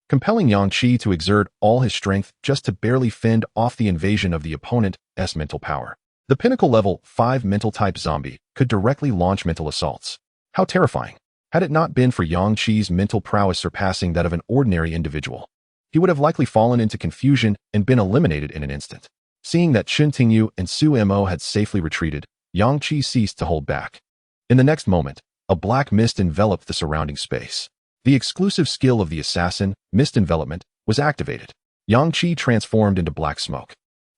compelling Yang Qi to exert all his strength just to barely fend off the invasion of the opponent's mental power. The pinnacle level 5 mental type zombie could directly launch mental assaults. How terrifying! Had it not been for Yang Qi's mental prowess surpassing that of an ordinary individual, he would have likely fallen into confusion and been eliminated in an instant. Seeing that Chun Tingyu and Su Mo had safely retreated, Yang Qi ceased to hold back. In the next moment, a black mist enveloped the surrounding space. The exclusive skill of the assassin, mist envelopment, was activated. Yang Qi transformed into black smoke,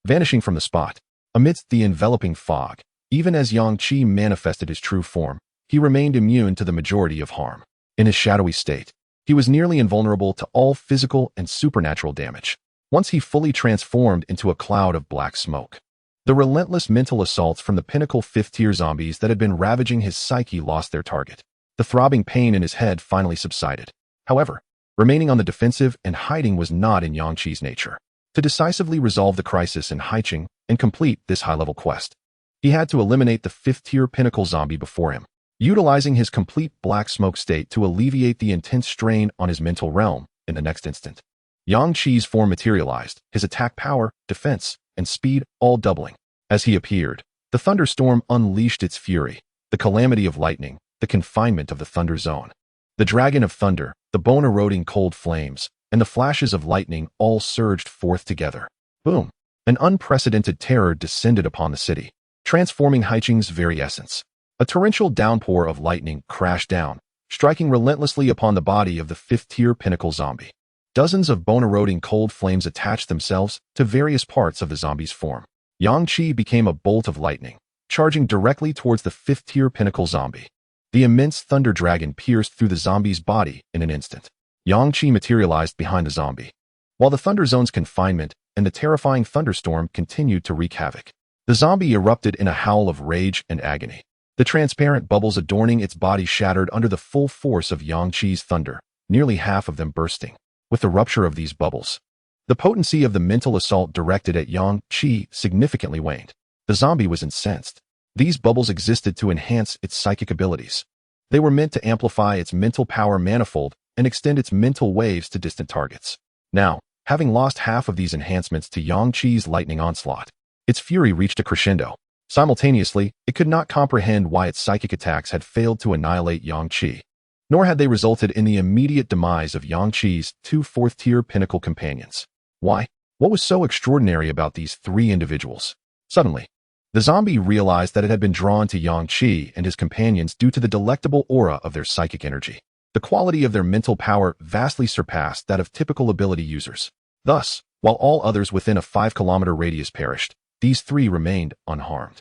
vanishing from the spot. Amidst the enveloping fog, even as Yang Qi manifested his true form, he remained immune to the majority of harm. In his shadowy state, he was nearly invulnerable to all physical and supernatural damage. Once he fully transformed into a cloud of black smoke, the relentless mental assaults from the pinnacle 5th-tier zombies that had been ravaging his psyche lost their target. The throbbing pain in his head finally subsided. However, remaining on the defensive and hiding was not in Yang Qi's nature. To decisively resolve the crisis in Haiqing and complete this high-level quest, he had to eliminate the 5th-tier pinnacle zombie before him, utilizing his complete black smoke state to alleviate the intense strain on his mental realm. In the next instant, Yang Qi's form materialized, his attack power, defense, and speed all doubling. As he appeared, the thunderstorm unleashed its fury, the calamity of lightning, the confinement of the thunder zone. The dragon of thunder, the bone-eroding cold flames, and the flashes of lightning all surged forth together. Boom! An unprecedented terror descended upon the city, transforming Haiqing's very essence. A torrential downpour of lightning crashed down, striking relentlessly upon the body of the 5th-tier pinnacle zombie. Dozens of bone-eroding cold flames attached themselves to various parts of the zombie's form. Yang Qi became a bolt of lightning, charging directly towards the 5th-tier pinnacle zombie. The immense thunder dragon pierced through the zombie's body in an instant. Yang Qi materialized behind the zombie. While the Thunder Zone's confinement and the terrifying thunderstorm continued to wreak havoc, the zombie erupted in a howl of rage and agony. The transparent bubbles adorning its body shattered under the full force of Yang Qi's thunder, nearly half of them bursting. With the rupture of these bubbles, the potency of the mental assault directed at Yang Qi significantly waned. The zombie was incensed. These bubbles existed to enhance its psychic abilities. They were meant to amplify its mental power manifold and extend its mental waves to distant targets. Now, having lost half of these enhancements to Yang Qi's lightning onslaught, its fury reached a crescendo. Simultaneously, it could not comprehend why its psychic attacks had failed to annihilate Yang Qi, nor had they resulted in the immediate demise of Yang Qi's two fourth-tier pinnacle companions. Why? What was so extraordinary about these three individuals? Suddenly, the zombie realized that it had been drawn to Yang Qi and his companions due to the delectable aura of their psychic energy. The quality of their mental power vastly surpassed that of typical ability users. Thus, while all others within a 5-kilometer radius perished, these three remained unharmed.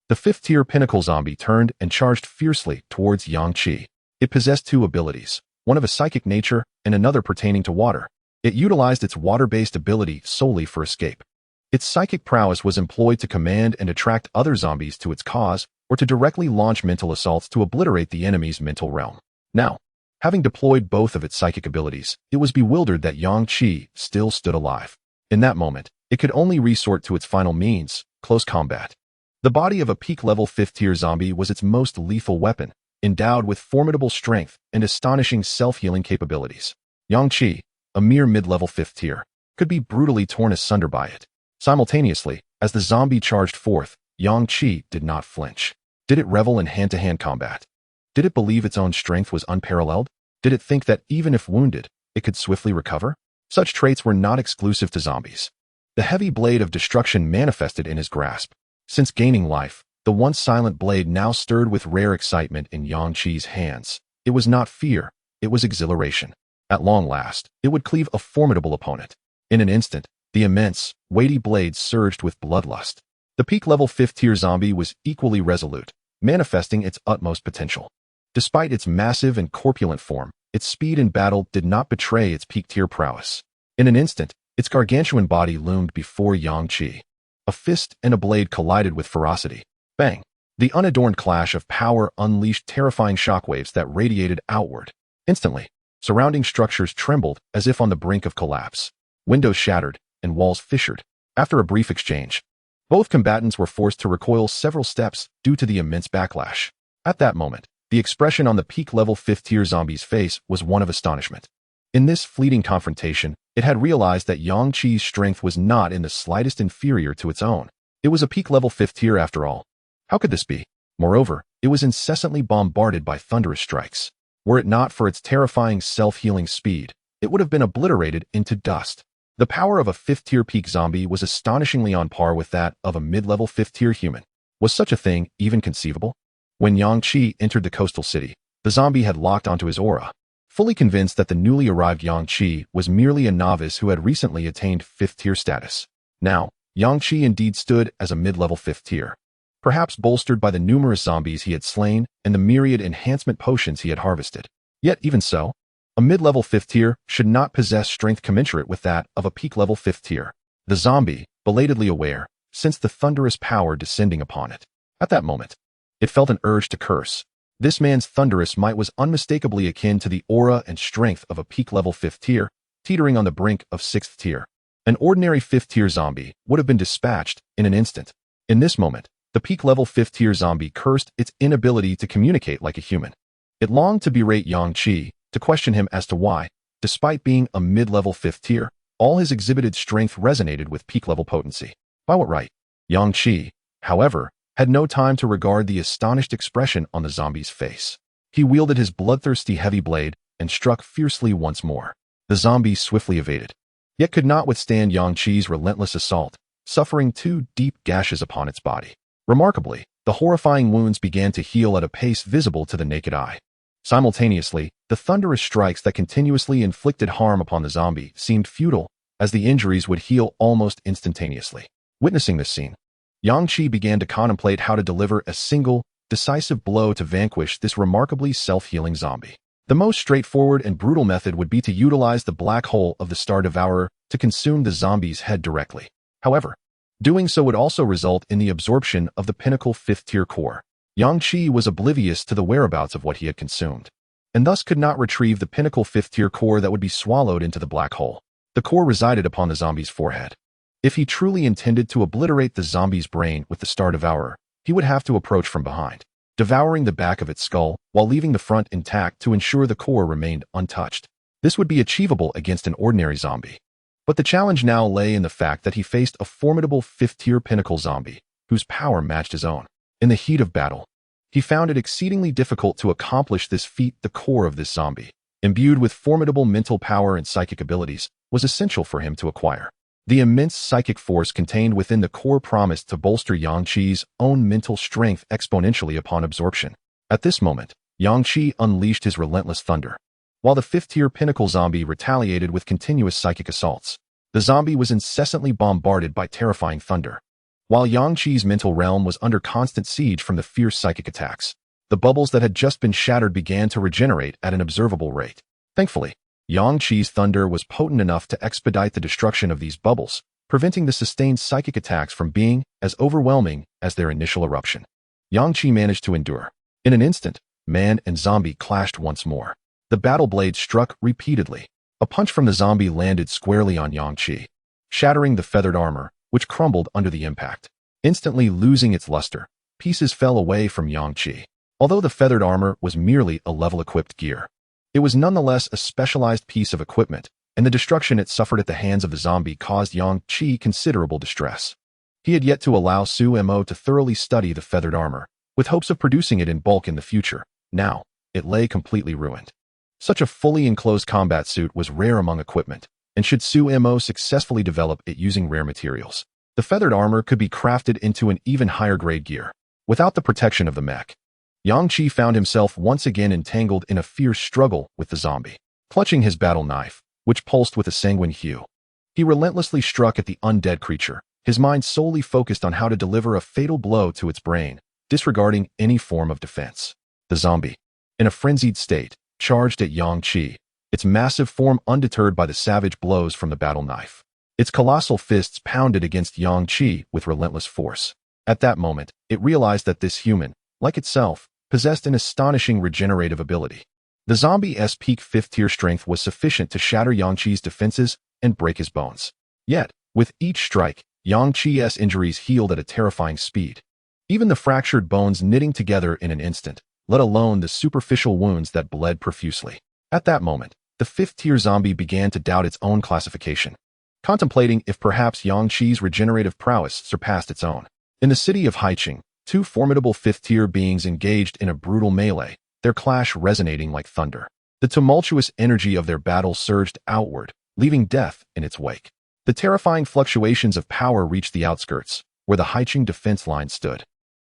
The fifth-tier pinnacle zombie turned and charged fiercely towards Yang Qi. It possessed two abilities, one of a psychic nature and another pertaining to water. It utilized its water-based ability solely for escape. Its psychic prowess was employed to command and attract other zombies to its cause or to directly launch mental assaults to obliterate the enemy's mental realm. Now, having deployed both of its psychic abilities, it was bewildered that Yang Qi still stood alive. In that moment, it could only resort to its final means, close combat. The body of a peak-level 5th-tier zombie was its most lethal weapon, endowed with formidable strength and astonishing self-healing capabilities. Yang Qi, a mere mid-level 5th tier, could be brutally torn asunder by it. Simultaneously, as the zombie charged forth, Yang Qi did not flinch. Did it revel in hand-to-hand combat? Did it believe its own strength was unparalleled? Did it think that even if wounded, it could swiftly recover? Such traits were not exclusive to zombies. The heavy blade of destruction manifested in his grasp. Since gaining life, the once silent blade now stirred with rare excitement in Yang Qi's hands. It was not fear, it was exhilaration. At long last, it would cleave a formidable opponent. In an instant, the immense, weighty blade surged with bloodlust. The peak-level 5th-tier zombie was equally resolute, manifesting its utmost potential. Despite its massive and corpulent form, its speed in battle did not betray its peak-tier prowess. In an instant, its gargantuan body loomed before Yang Qi. A fist and a blade collided with ferocity. Bang! The unadorned clash of power unleashed terrifying shockwaves that radiated outward. Instantly, surrounding structures trembled as if on the brink of collapse. Windows shattered and walls fissured. After a brief exchange, both combatants were forced to recoil several steps due to the immense backlash. At that moment, the expression on the peak-level 5th-tier zombie's face was one of astonishment. In this fleeting confrontation, it had realized that Yang Qi's strength was not in the slightest inferior to its own. It was a peak-level 5th tier after all. How could this be? Moreover, it was incessantly bombarded by thunderous strikes. Were it not for its terrifying self-healing speed, it would have been obliterated into dust. The power of a 5th-tier peak zombie was astonishingly on par with that of a mid-level 5th-tier human. Was such a thing even conceivable? When Yang Qi entered the coastal city, the zombie had locked onto his aura, fully convinced that the newly arrived Yang Qi was merely a novice who had recently attained 5th-tier status. Now, Yang Qi indeed stood as a mid-level 5th tier, perhaps bolstered by the numerous zombies he had slain and the myriad enhancement potions he had harvested. Yet even so, a mid-level 5th tier should not possess strength commensurate with that of a peak-level 5th tier. The zombie, belatedly aware, sensed the thunderous power descending upon it. At that moment, it felt an urge to curse. This man's thunderous might was unmistakably akin to the aura and strength of a peak-level 5th tier, teetering on the brink of 6th tier. An ordinary 5th-tier zombie would have been dispatched in an instant. In this moment, the peak-level 5th-tier zombie cursed its inability to communicate like a human. It longed to berate Yang Qi, to question him as to why, despite being a mid-level 5th tier, all his exhibited strength resonated with peak-level potency. By what right? Yang Qi, however, had no time to regard the astonished expression on the zombie's face. He wielded his bloodthirsty heavy blade and struck fiercely once more. The zombie swiftly evaded, yet could not withstand Yang Qi's relentless assault, suffering 2 deep gashes upon its body. Remarkably, the horrifying wounds began to heal at a pace visible to the naked eye. Simultaneously, the thunderous strikes that continuously inflicted harm upon the zombie seemed futile, as the injuries would heal almost instantaneously. Witnessing this scene, Yang Qi began to contemplate how to deliver a single, decisive blow to vanquish this remarkably self-healing zombie. The most straightforward and brutal method would be to utilize the black hole of the Star Devourer to consume the zombie's head directly. However, doing so would also result in the absorption of the Pinnacle 5th tier core. Yang Qi was oblivious to the whereabouts of what he had consumed, and thus could not retrieve the Pinnacle 5th tier core that would be swallowed into the black hole. The core resided upon the zombie's forehead. If he truly intended to obliterate the zombie's brain with the Star Devourer, he would have to approach from behind, devouring the back of its skull while leaving the front intact to ensure the core remained untouched. This would be achievable against an ordinary zombie. But the challenge now lay in the fact that he faced a formidable 5th tier Pinnacle zombie, whose power matched his own. In the heat of battle, he found it exceedingly difficult to accomplish this feat. The core of this zombie, imbued with formidable mental power and psychic abilities, was essential for him to acquire. The immense psychic force contained within the core promised to bolster Yang Qi's own mental strength exponentially upon absorption. At this moment, Yang Qi unleashed his relentless thunder. While the 5th tier Pinnacle zombie retaliated with continuous psychic assaults, the zombie was incessantly bombarded by terrifying thunder. While Yang Qi's mental realm was under constant siege from the fierce psychic attacks, the bubbles that had just been shattered began to regenerate at an observable rate. Thankfully, Yang Qi's thunder was potent enough to expedite the destruction of these bubbles, preventing the sustained psychic attacks from being as overwhelming as their initial eruption. Yang Qi managed to endure. In an instant, man and zombie clashed once more. The battle blade struck repeatedly. A punch from the zombie landed squarely on Yang Qi, shattering the feathered armor, which crumbled under the impact. Instantly losing its luster, pieces fell away from Yang Qi. Although the feathered armor was merely a level-equipped gear, it was nonetheless a specialized piece of equipment, and the destruction it suffered at the hands of the zombie caused Yang Qi considerable distress. He had yet to allow Su Mo to thoroughly study the feathered armor, with hopes of producing it in bulk in the future. Now, it lay completely ruined. Such a fully enclosed combat suit was rare among equipment, and should Su Mo successfully develop it using rare materials, the feathered armor could be crafted into an even higher grade gear. Without the protection of the mech, Yang Qi found himself once again entangled in a fierce struggle with the zombie. Clutching his battle knife, which pulsed with a sanguine hue, he relentlessly struck at the undead creature, his mind solely focused on how to deliver a fatal blow to its brain, disregarding any form of defense. The zombie, in a frenzied state, charged at Yang Qi, its massive form undeterred by the savage blows from the battle knife. Its colossal fists pounded against Yang Qi with relentless force. At that moment, it realized that this human, like itself, possessed an astonishing regenerative ability. The zombie's peak 5th tier strength was sufficient to shatter Yang Qi's defenses and break his bones. Yet, with each strike, Yang Qi's injuries healed at a terrifying speed. Even the fractured bones knitting together in an instant, let alone the superficial wounds that bled profusely. At that moment, the 5th tier zombie began to doubt its own classification, contemplating if perhaps Yang Qi's regenerative prowess surpassed its own. In the city of Haiqing, two formidable 5th tier beings engaged in a brutal melee, their clash resonating like thunder. The tumultuous energy of their battle surged outward, leaving death in its wake. The terrifying fluctuations of power reached the outskirts, where the Haiqing defense line stood.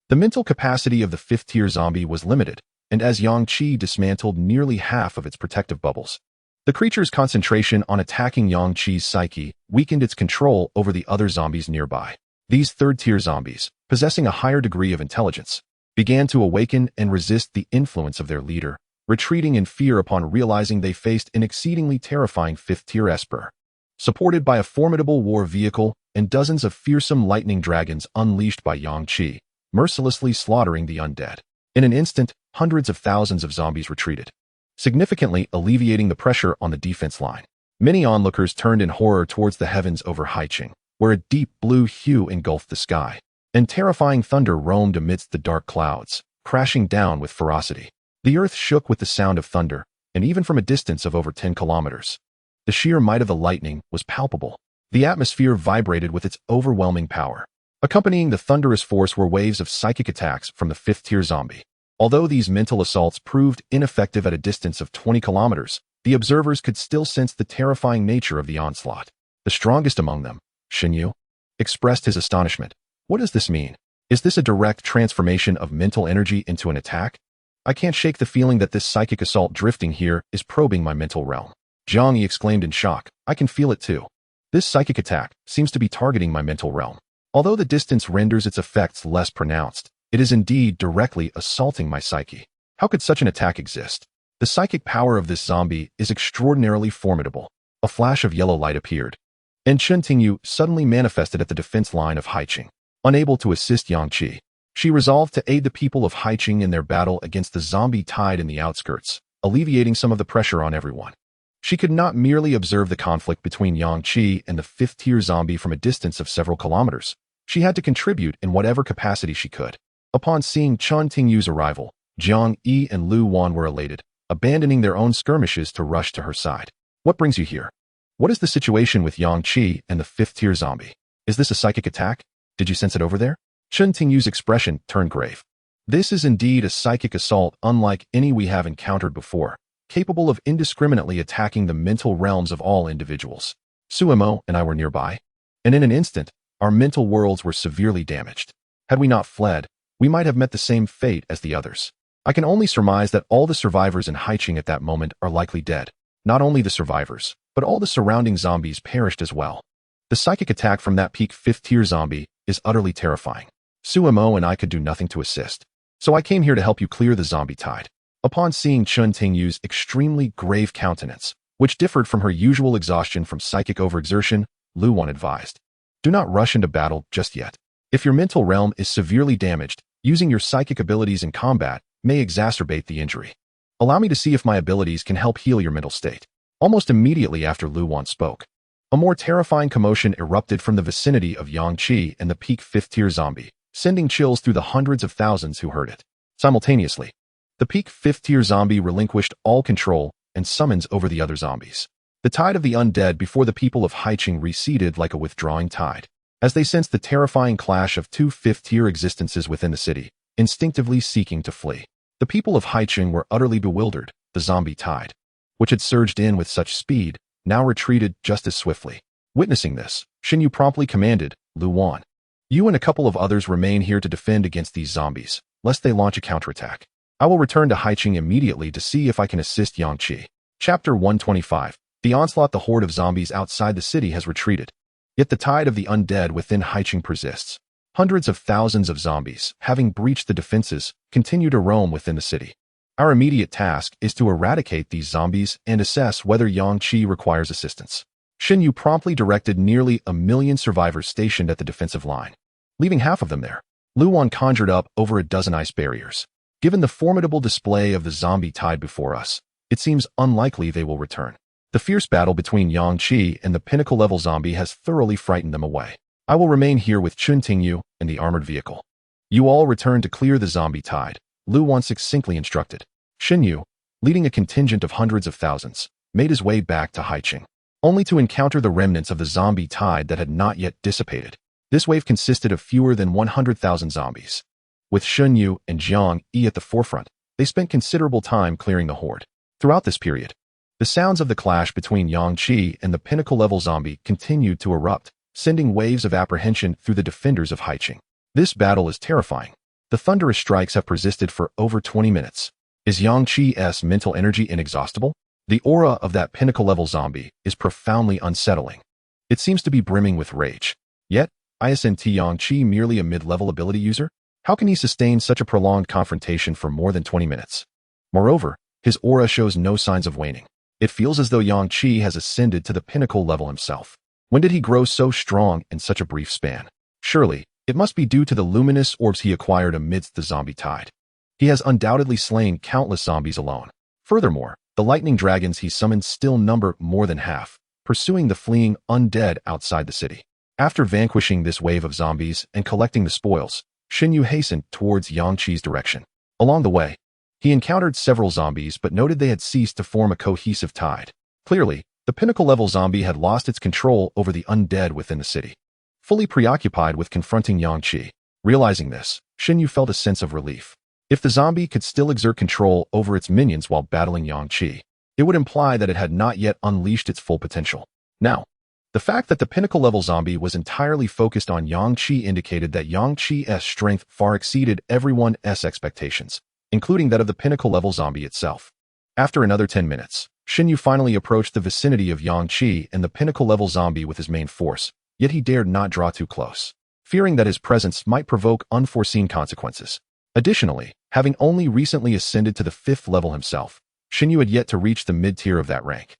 The mental capacity of the 5th tier zombie was limited, and as Yang Qi dismantled nearly half of its protective bubbles, the creature's concentration on attacking Yang Qi's psyche weakened its control over the other zombies nearby. These 3rd tier zombies, possessing a higher degree of intelligence, began to awaken and resist the influence of their leader, retreating in fear upon realizing they faced an exceedingly terrifying 5th tier Esper, supported by a formidable war vehicle and dozens of fearsome lightning dragons unleashed by Yang Qi, mercilessly slaughtering the undead. In an instant, hundreds of thousands of zombies retreated, significantly alleviating the pressure on the defense line. Many onlookers turned in horror towards the heavens over Haiqing, where a deep blue hue engulfed the sky, and terrifying thunder roamed amidst the dark clouds, crashing down with ferocity. The earth shook with the sound of thunder, and even from a distance of over 10 kilometers, the sheer might of the lightning was palpable. The atmosphere vibrated with its overwhelming power. Accompanying the thunderous force were waves of psychic attacks from the 5th tier zombie. Although these mental assaults proved ineffective at a distance of 20 kilometers, the observers could still sense the terrifying nature of the onslaught. The strongest among them, Shenyu, expressed his astonishment. What does this mean? Is this a direct transformation of mental energy into an attack? I can't shake the feeling that this psychic assault drifting here is probing my mental realm. Zhang Yi exclaimed in shock. I can feel it too. This psychic attack seems to be targeting my mental realm. Although the distance renders its effects less pronounced, it is indeed directly assaulting my psyche. How could such an attack exist? The psychic power of this zombie is extraordinarily formidable. A flash of yellow light appeared, and Chen Tingyu suddenly manifested at the defense line of Haiqing. Unable to assist Yang Qi, she resolved to aid the people of Haiqing in their battle against the zombie tide in the outskirts, alleviating some of the pressure on everyone. She could not merely observe the conflict between Yang Qi and the fifth-tier zombie from a distance of several kilometers. She had to contribute in whatever capacity she could. Upon seeing Chen Tingyu's arrival, Jiang Yi and Lu Wan were elated, abandoning their own skirmishes to rush to her side. What brings you here? What is the situation with Yang Qi and the fifth-tier zombie? Is this a psychic attack? Did you sense it over there? Chen Tingyu's expression turned grave. This is indeed a psychic assault unlike any we have encountered before, capable of indiscriminately attacking the mental realms of all individuals. Suemo and I were nearby, and in an instant, our mental worlds were severely damaged. Had we not fled, we might have met the same fate as the others. I can only surmise that all the survivors in Haiqing at that moment are likely dead. Not only the survivors, but all the surrounding zombies perished as well. The psychic attack from that peak fifth-tier zombie is utterly terrifying. Suemo and I could do nothing to assist, so I came here to help you clear the zombie tide. Upon seeing Chen Tingyu's extremely grave countenance, which differed from her usual exhaustion from psychic overexertion, Lu Wan advised, do not rush into battle just yet. If your mental realm is severely damaged, using your psychic abilities in combat may exacerbate the injury. Allow me to see if my abilities can help heal your mental state. Almost immediately after Lu Wan spoke, a more terrifying commotion erupted from the vicinity of Yang Qi and the peak fifth-tier zombie, sending chills through the hundreds of thousands who heard it. Simultaneously, the peak fifth-tier zombie relinquished all control and summons over the other zombies. The tide of the undead before the people of Haiqing receded like a withdrawing tide, as they sensed the terrifying clash of two fifth-tier existences within the city, instinctively seeking to flee. The people of Haiqing were utterly bewildered. The zombie tide, which had surged in with such speed, now retreated just as swiftly. Witnessing this, Xinyu promptly commanded, Lu Wan, you and a couple of others remain here to defend against these zombies, lest they launch a counterattack. I will return to Haiqing immediately to see if I can assist Yang Qi. Chapter 125. The onslaught. The horde of zombies outside the city has retreated, yet the tide of the undead within Haiqing persists. Hundreds of thousands of zombies, having breached the defenses, continue to roam within the city. Our immediate task is to eradicate these zombies and assess whether Yang Qi requires assistance. Xinyu promptly directed nearly 1 million survivors stationed at the defensive line. Leaving half of them there, Lu Wan conjured up over a dozen ice barriers. Given the formidable display of the zombie tide before us, it seems unlikely they will return. The fierce battle between Yang Qi and the pinnacle-level zombie has thoroughly frightened them away. I will remain here with Chen Tingyu and the armored vehicle. You all return to clear the zombie tide, Lu Wan succinctly instructed. Xinyu, leading a contingent of hundreds of thousands, made his way back to Haiqing, only to encounter the remnants of the zombie tide that had not yet dissipated. This wave consisted of fewer than 100,000 zombies. With Xinyu and Jiang Yi at the forefront, they spent considerable time clearing the horde. Throughout this period, the sounds of the clash between Yang Qi and the pinnacle-level zombie continued to erupt, sending waves of apprehension through the defenders of Haiqing. This battle is terrifying. The thunderous strikes have persisted for over 20 minutes. Is Yang Qi's mental energy inexhaustible? The aura of that pinnacle-level zombie is profoundly unsettling. It seems to be brimming with rage. Yet, isn't Yang Qi merely a mid-level ability user? How can he sustain such a prolonged confrontation for more than 20 minutes? Moreover, his aura shows no signs of waning. It feels as though Yang Qi has ascended to the pinnacle level himself. When did he grow so strong in such a brief span? Surely, it must be due to the luminous orbs he acquired amidst the zombie tide. He has undoubtedly slain countless zombies alone. Furthermore, the lightning dragons he summoned still number more than half, pursuing the fleeing undead outside the city. After vanquishing this wave of zombies and collecting the spoils, Xinyu hastened towards Yang Qi's direction. Along the way, he encountered several zombies but noted they had ceased to form a cohesive tide. Clearly, the pinnacle-level zombie had lost its control over the undead within the city. Fully preoccupied with confronting Yang Qi, realizing this, Xinyu felt a sense of relief. If the zombie could still exert control over its minions while battling Yang Qi, it would imply that it had not yet unleashed its full potential. Now, the fact that the pinnacle-level zombie was entirely focused on Yang Qi indicated that Yang Qi's strength far exceeded everyone's expectations, including that of the pinnacle-level zombie itself. After another 10 minutes, Xinyu finally approached the vicinity of Yang Qi and the pinnacle-level zombie with his main force, yet he dared not draw too close, fearing that his presence might provoke unforeseen consequences. Additionally, having only recently ascended to the 5th level himself, Shinyu had yet to reach the mid-tier of that rank.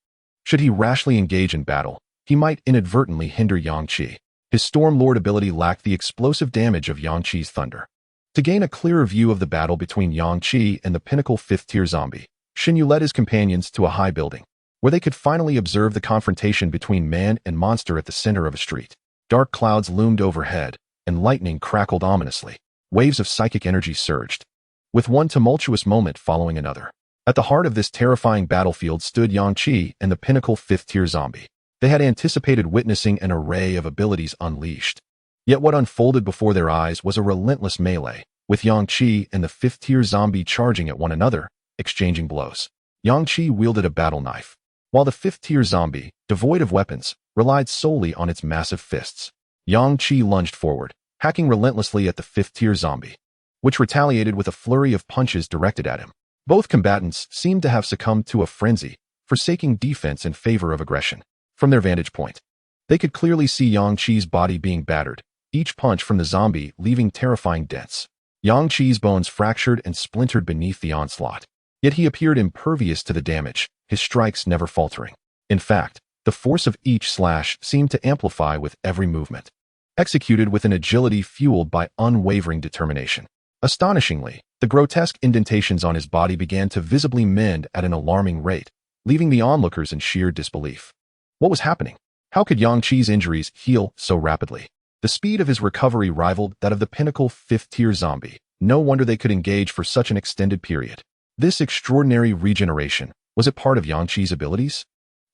Should he rashly engage in battle, he might inadvertently hinder Yang Qi. His Storm Lord ability lacked the explosive damage of Yang Qi's thunder. To gain a clearer view of the battle between Yang Qi and the pinnacle 5th-tier zombie, Shinyu led his companions to a high building, where they could finally observe the confrontation between man and monster at the center of a street. Dark clouds loomed overhead, and lightning crackled ominously. Waves of psychic energy surged, with one tumultuous moment following another. At the heart of this terrifying battlefield stood Yang Qi and the pinnacle 5th-tier zombie. They had anticipated witnessing an array of abilities unleashed. Yet what unfolded before their eyes was a relentless melee, with Yang Qi and the 5th-tier zombie charging at one another, exchanging blows. Yang Qi wielded a battle knife, while the 5th-tier zombie, devoid of weapons, relied solely on its massive fists. Yang Qi lunged forward, hacking relentlessly at the 5th-tier zombie, which retaliated with a flurry of punches directed at him. Both combatants seemed to have succumbed to a frenzy, forsaking defense in favor of aggression. From their vantage point, they could clearly see Yang Qi's body being battered, each punch from the zombie leaving terrifying dents. Yang Qi's bones fractured and splintered beneath the onslaught. Yet he appeared impervious to the damage, his strikes never faltering. In fact, the force of each slash seemed to amplify with every movement, executed with an agility fueled by unwavering determination. Astonishingly, the grotesque indentations on his body began to visibly mend at an alarming rate, leaving the onlookers in sheer disbelief. What was happening? How could Yang Qi's injuries heal so rapidly? The speed of his recovery rivaled that of the pinnacle 5th-tier zombie. No wonder they could engage for such an extended period. This extraordinary regeneration, was it part of Yang Qi's abilities?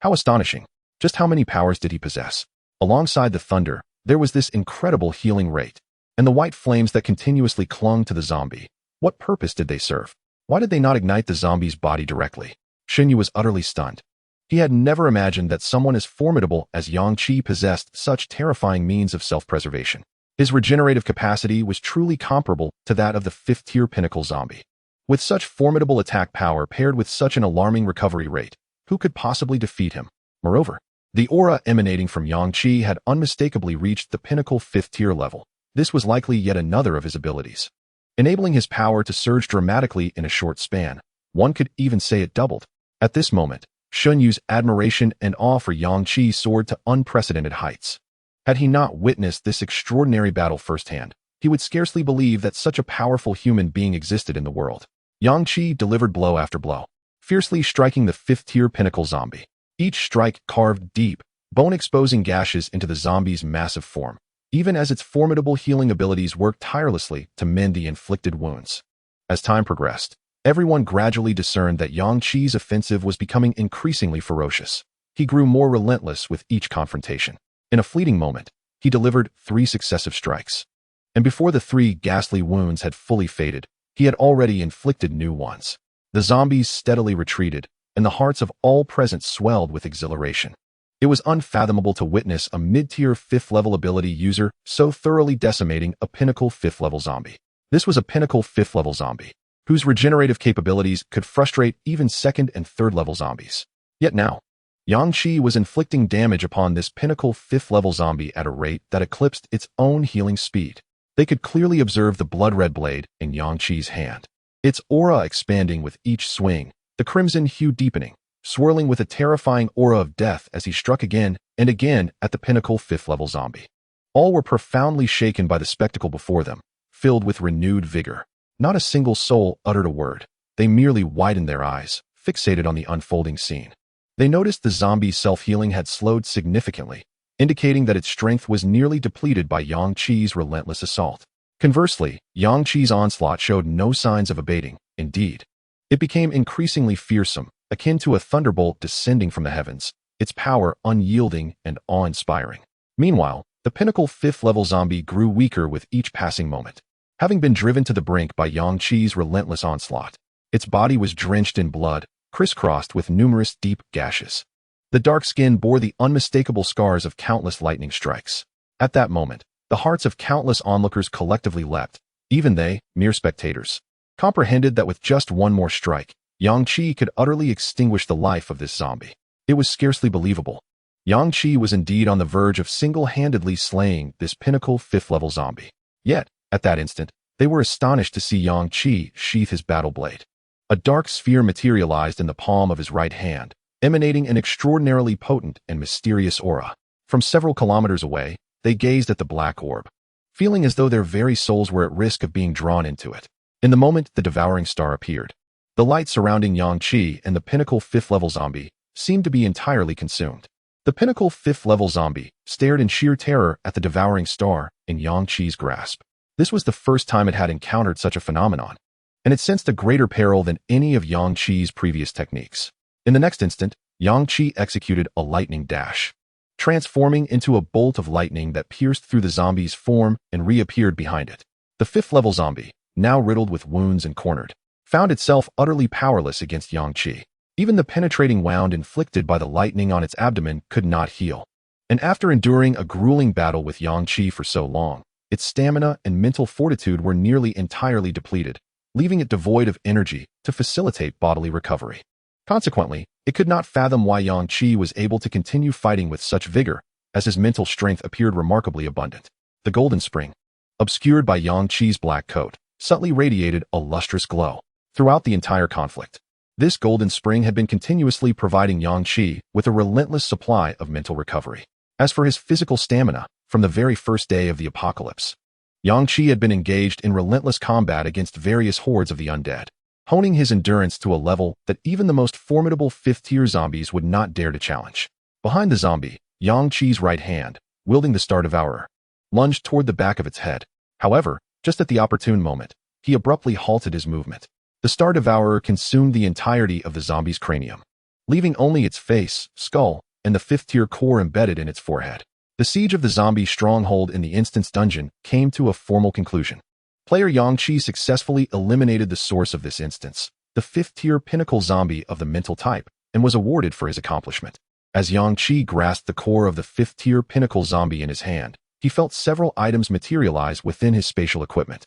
How astonishing! Just how many powers did he possess? Alongside the thunder, there was this incredible healing rate, and the white flames that continuously clung to the zombie. What purpose did they serve? Why did they not ignite the zombie's body directly? Shinyu was utterly stunned. He had never imagined that someone as formidable as Yang Qi possessed such terrifying means of self-preservation. His regenerative capacity was truly comparable to that of the 5th-tier pinnacle zombie. With such formidable attack power paired with such an alarming recovery rate, who could possibly defeat him? Moreover, the aura emanating from Yang Qi had unmistakably reached the pinnacle 5th-tier level. This was likely yet another of his abilities, enabling his power to surge dramatically in a short span. One could even say it doubled. At this moment, Shinyu's admiration and awe for Yang Qi soared to unprecedented heights. Had he not witnessed this extraordinary battle firsthand, he would scarcely believe that such a powerful human being existed in the world. Yang Qi delivered blow after blow, fiercely striking the 5th-tier pinnacle zombie. Each strike carved deep, bone-exposing gashes into the zombie's massive form, even as its formidable healing abilities worked tirelessly to mend the inflicted wounds. As time progressed, everyone gradually discerned that Yang Qi's offensive was becoming increasingly ferocious. He grew more relentless with each confrontation. In a fleeting moment, he delivered 3 successive strikes. And before the 3 ghastly wounds had fully faded, he had already inflicted new ones. The zombies steadily retreated, and the hearts of all present swelled with exhilaration. It was unfathomable to witness a mid-tier 5th-level ability user so thoroughly decimating a pinnacle 5th-level zombie. This was a pinnacle 5th-level zombie, whose regenerative capabilities could frustrate even 2nd and 3rd-level zombies. Yet now, Yang Qi was inflicting damage upon this pinnacle 5th-level zombie at a rate that eclipsed its own healing speed. They could clearly observe the blood-red blade in Yang Qi's hand, its aura expanding with each swing, the crimson hue deepening, swirling with a terrifying aura of death as he struck again and again at the pinnacle 5th-level zombie. All were profoundly shaken by the spectacle before them, filled with renewed vigor. Not a single soul uttered a word. They merely widened their eyes, fixated on the unfolding scene. They noticed the zombie's self-healing had slowed significantly, indicating that its strength was nearly depleted by Yang Qi's relentless assault. Conversely, Yang Qi's onslaught showed no signs of abating. Indeed, it became increasingly fearsome, akin to a thunderbolt descending from the heavens, its power unyielding and awe-inspiring. Meanwhile, the pinnacle 5th-level zombie grew weaker with each passing moment. Having been driven to the brink by Yang Qi's relentless onslaught, its body was drenched in blood, crisscrossed with numerous deep gashes. The dark skin bore the unmistakable scars of countless lightning strikes. At that moment, the hearts of countless onlookers collectively leapt. Even they, mere spectators, comprehended that with just one more strike, Yang Qi could utterly extinguish the life of this zombie. It was scarcely believable. Yang Qi was indeed on the verge of single-handedly slaying this pinnacle 5th-level zombie. Yet, at that instant, they were astonished to see Yang Qi sheath his battle blade. A dark sphere materialized in the palm of his right hand, emanating an extraordinarily potent and mysterious aura. From several kilometers away, they gazed at the black orb, feeling as though their very souls were at risk of being drawn into it. In the moment the devouring star appeared, the light surrounding Yang Qi and the pinnacle 5th-level zombie seemed to be entirely consumed. The pinnacle 5th-level zombie stared in sheer terror at the devouring star in Yang Qi's grasp. This was the first time it had encountered such a phenomenon, and it sensed a greater peril than any of Yang Qi's previous techniques. In the next instant, Yang Qi executed a lightning dash, transforming into a bolt of lightning that pierced through the zombie's form and reappeared behind it. The 5th-level zombie, now riddled with wounds and cornered, found itself utterly powerless against Yang Qi. Even the penetrating wound inflicted by the lightning on its abdomen could not heal. And after enduring a grueling battle with Yang Qi for so long, its stamina and mental fortitude were nearly entirely depleted, leaving it devoid of energy to facilitate bodily recovery. Consequently, it could not fathom why Yang Qi was able to continue fighting with such vigor, as his mental strength appeared remarkably abundant. The golden spring, obscured by Yang Qi's black coat, subtly radiated a lustrous glow throughout the entire conflict. This golden spring had been continuously providing Yang Qi with a relentless supply of mental recovery. As for his physical stamina, from the very first day of the apocalypse, Yang Qi had been engaged in relentless combat against various hordes of the undead, honing his endurance to a level that even the most formidable 5th-tier zombies would not dare to challenge. Behind the zombie, Yang Qi's right hand, wielding the Star Devourer, lunged toward the back of its head. However, just at the opportune moment, he abruptly halted his movement. The Star Devourer consumed the entirety of the zombie's cranium, leaving only its face, skull, and the 5th-tier core embedded in its forehead. The siege of the zombie stronghold in the Instance Dungeon came to a formal conclusion. Player Yang Qi successfully eliminated the source of this instance, the 5th-tier pinnacle zombie of the mental type, and was awarded for his accomplishment. As Yang Qi grasped the core of the 5th-tier pinnacle zombie in his hand, he felt several items materialize within his spatial equipment,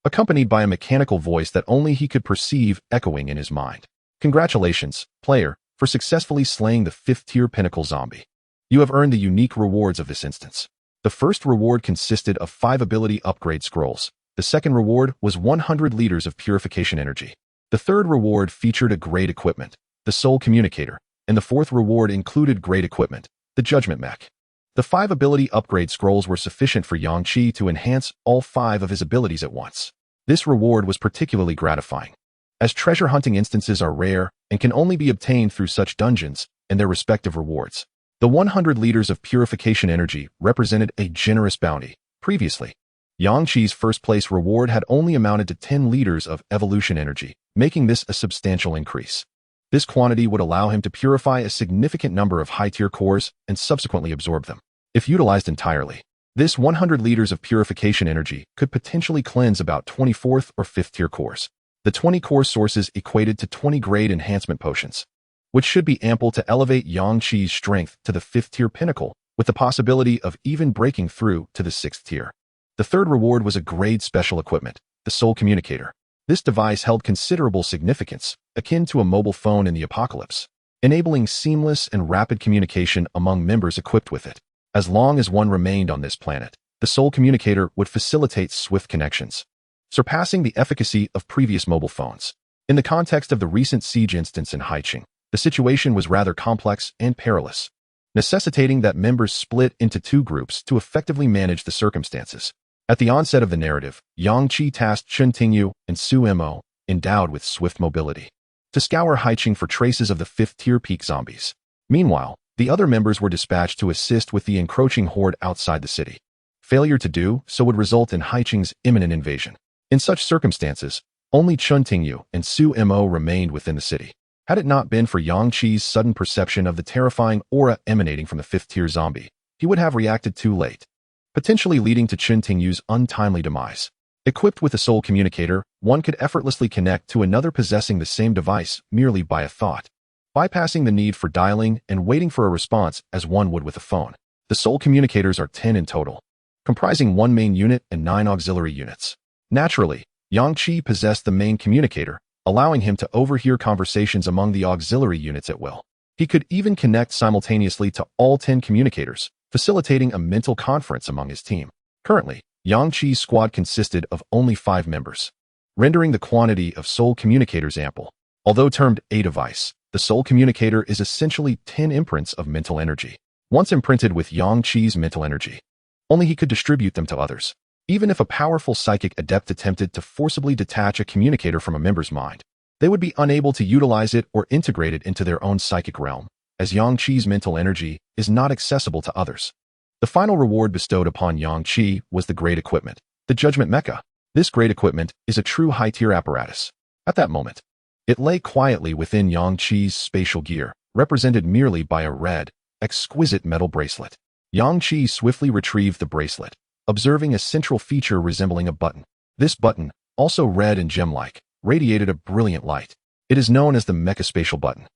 accompanied by a mechanical voice that only he could perceive echoing in his mind. Congratulations, player, for successfully slaying the 5th-tier pinnacle zombie. You have earned the unique rewards of this instance. The first reward consisted of 5 ability upgrade scrolls. The second reward was 100 liters of purification energy. The third reward featured a great equipment, the Soul Communicator, and the fourth reward included great equipment, the Judgment Mech. The 5 ability upgrade scrolls were sufficient for Yang Qi to enhance all 5 of his abilities at once. This reward was particularly gratifying, as treasure hunting instances are rare and can only be obtained through such dungeons and their respective rewards. The 100 liters of purification energy represented a generous bounty. Previously, Yang Qi's first-place reward had only amounted to 10 liters of evolution energy, making this a substantial increase. This quantity would allow him to purify a significant number of high-tier cores and subsequently absorb them. If utilized entirely, this 100 liters of purification energy could potentially cleanse about 24th or 5th-tier cores. The 20 core sources equated to 20 grade enhancement potions, which should be ample to elevate Yang Qi's strength to the 5th-tier pinnacle, with the possibility of even breaking through to the 6th tier. The third reward was a grade special equipment, the Soul Communicator. This device held considerable significance, akin to a mobile phone in the apocalypse, enabling seamless and rapid communication among members equipped with it. As long as one remained on this planet, the Soul Communicator would facilitate swift connections, surpassing the efficacy of previous mobile phones. In the context of the recent siege instance in Haiqing, the situation was rather complex and perilous, necessitating that members split into 2 groups to effectively manage the circumstances. At the onset of the narrative, Yang Qi tasked Chen Tingyu and Su Mo, endowed with swift mobility, to scour Haiqing for traces of the 5th-tier peak zombies. Meanwhile, the other members were dispatched to assist with the encroaching horde outside the city. Failure to do so would result in Haiqing's imminent invasion. In such circumstances, only Chen Tingyu and Su Mo remained within the city. Had it not been for Yang Qi's sudden perception of the terrifying aura emanating from the 5th-tier zombie, he would have reacted too late, potentially leading to Chen Tingyu's untimely demise. Equipped with a Soul Communicator, one could effortlessly connect to another possessing the same device merely by a thought, bypassing the need for dialing and waiting for a response as one would with a phone. The Soul Communicators are 10 in total, comprising 1 main unit and 9 auxiliary units. Naturally, Yang Qi possessed the main communicator, allowing him to overhear conversations among the auxiliary units at will. He could even connect simultaneously to all 10 communicators, facilitating a mental conference among his team. Currently, Yang Qi's squad consisted of only 5 members, rendering the quantity of Soul Communicators ample. Although termed a device, the soul communicator is essentially 10 imprints of mental energy. Once imprinted with Yang Qi's mental energy, only he could distribute them to others. Even if a powerful psychic adept attempted to forcibly detach a communicator from a member's mind, they would be unable to utilize it or integrate it into their own psychic realm, as Yang Qi's mental energy is not accessible to others. The final reward bestowed upon Yang Qi was the Great Equipment, the Judgment Mecha. This great equipment is a true high-tier apparatus. At that moment, it lay quietly within Yang Qi's spatial gear, represented merely by a red, exquisite metal bracelet. Yang Qi swiftly retrieved the bracelet, observing a central feature resembling a button. This button, also red and gem-like, radiated a brilliant light. It is known as the Mecha Spatial Button.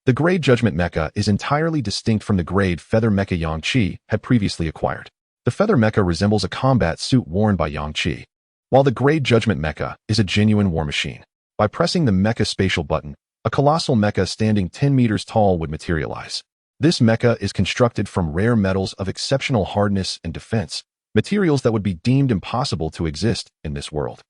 The Grade Judgment Mecha is entirely distinct from the Grade Feather Mecha Yang Qi had previously acquired. The Feather Mecha resembles a combat suit worn by Yang Qi, while the Grade Judgment Mecha is a genuine war machine. By pressing the Mecha Spatial Button, a colossal mecha standing 10 meters tall would materialize. This mecha is constructed from rare metals of exceptional hardness and defense, materials that would be deemed impossible to exist in this world.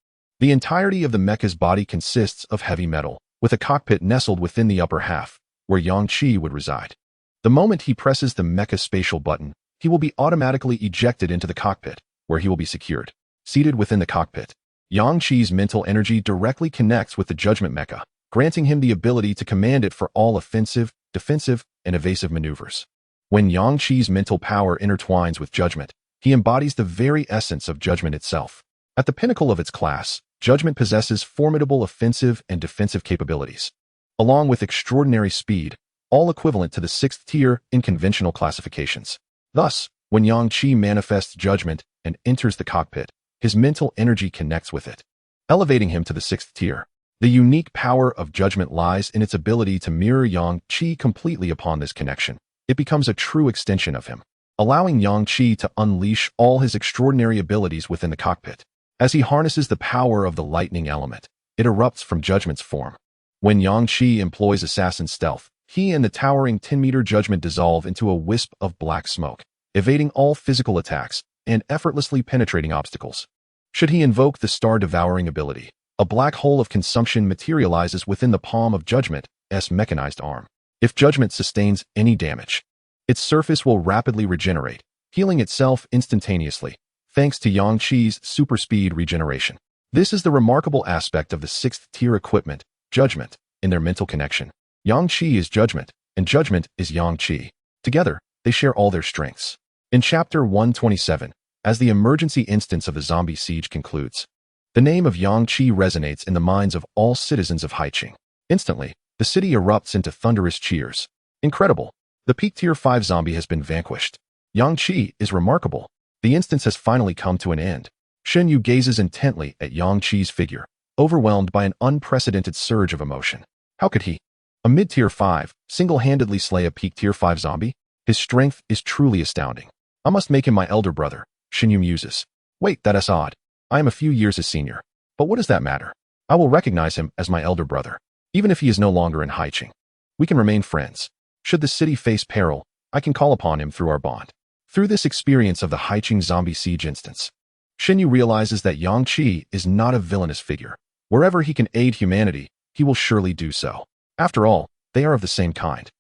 The entirety of the mecha's body consists of heavy metal, with a cockpit nestled within the upper half, where Yang Qi would reside. The moment he presses the Mecha Spatial Button, he will be automatically ejected into the cockpit, where he will be secured. Seated within the cockpit, Yang Qi's mental energy directly connects with the Judgment Mecha, granting him the ability to command it for all offensive, defensive, and evasive maneuvers. When Yang Qi's mental power intertwines with Judgment, he embodies the very essence of Judgment itself. At the pinnacle of its class, Judgment possesses formidable offensive and defensive capabilities, along with extraordinary speed, all equivalent to the 6th tier in conventional classifications. Thus, when Yang Qi manifests Judgment and enters the cockpit, his mental energy connects with it, elevating him to the 6th tier. The unique power of Judgment lies in its ability to mirror Yang Qi completely upon this connection. It becomes a true extension of him, allowing Yang Qi to unleash all his extraordinary abilities within the cockpit. As he harnesses the power of the lightning element, it erupts from Judgment's form. When Yang Qi employs assassin stealth, he and the towering 10-meter Judgment dissolve into a wisp of black smoke, evading all physical attacks and effortlessly penetrating obstacles. Should he invoke the star-devouring ability, a black hole of consumption materializes within the palm of Judgment's mechanized arm. If Judgment sustains any damage, its surface will rapidly regenerate, healing itself instantaneously, thanks to Yang Qi's super speed regeneration. This is the remarkable aspect of the 6th tier equipment, Judgment, in their mental connection. Yang Qi is Judgment, and Judgment is Yang Qi. Together, they share all their strengths. In Chapter 127, as the emergency instance of the zombie siege concludes, the name of Yang Qi resonates in the minds of all citizens of Haiqing. Instantly, the city erupts into thunderous cheers. Incredible! The peak tier 5 zombie has been vanquished. Yang Qi is remarkable. The instance has finally come to an end. Shen Yu gazes intently at Yang Qi's figure, overwhelmed by an unprecedented surge of emotion. How could he, a mid-tier 5, single-handedly slay a peak tier 5 zombie? His strength is truly astounding. I must make him my elder brother, Shen Yu muses. Wait, that's odd. I am a few years his senior. But what does that matter? I will recognize him as my elder brother, even if he is no longer in Haiqing. We can remain friends. Should the city face peril, I can call upon him through our bond. Through this experience of the Haiqing zombie siege instance, Shen Yu realizes that Yang Qi is not a villainous figure. Wherever he can aid humanity, he will surely do so. After all, they are of the same kind,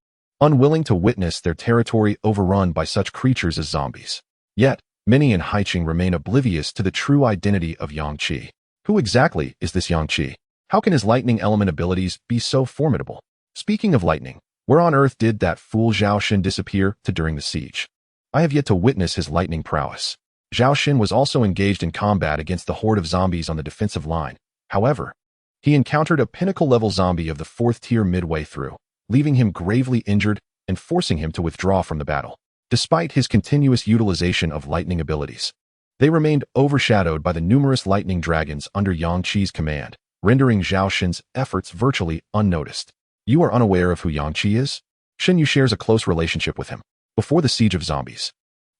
unwilling to witness their territory overrun by such creatures as zombies. Yet, many in Haiqing remain oblivious to the true identity of Yang Qi. Who exactly is this Yang Qi? How can his lightning element abilities be so formidable? Speaking of lightning, where on earth did that fool Zhao Xin disappear to during the siege? I have yet to witness his lightning prowess. Zhao Xin was also engaged in combat against the horde of zombies on the defensive line. However, he encountered a pinnacle-level zombie of the 4th tier midway through, leaving him gravely injured and forcing him to withdraw from the battle. Despite his continuous utilization of lightning abilities, they remained overshadowed by the numerous lightning dragons under Yang Qi's command, rendering Zhao Xin's efforts virtually unnoticed. You are unaware of who Yang Qi is? Shen Yu shares a close relationship with him. Before the siege of zombies,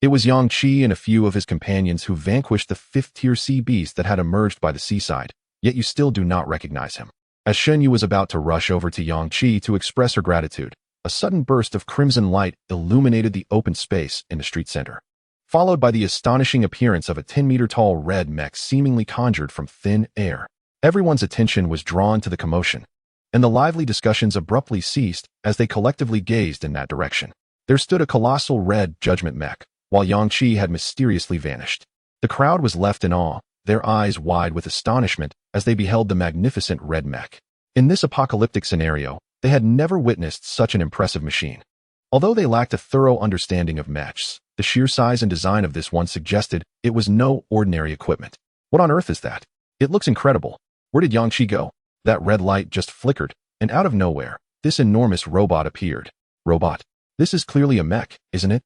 it was Yang Qi and a few of his companions who vanquished the 5th tier sea beast that had emerged by the seaside, yet you still do not recognize him. As Shen Yu was about to rush over to Yang Qi to express her gratitude, a sudden burst of crimson light illuminated the open space in the street center, followed by the astonishing appearance of a 10-meter-tall red mech seemingly conjured from thin air. Everyone's attention was drawn to the commotion. and the lively discussions abruptly ceased as they collectively gazed in that direction. There stood a colossal red judgment mech, while Yang Qi had mysteriously vanished. The crowd was left in awe, their eyes wide with astonishment as they beheld the magnificent red mech. In this apocalyptic scenario, they had never witnessed such an impressive machine. Although they lacked a thorough understanding of mechs, the sheer size and design of this one suggested it was no ordinary equipment. What on earth is that? It looks incredible. Where did Yang Qi go? That red light just flickered, and out of nowhere, this enormous robot appeared. Robot. This is clearly a mech, isn't it?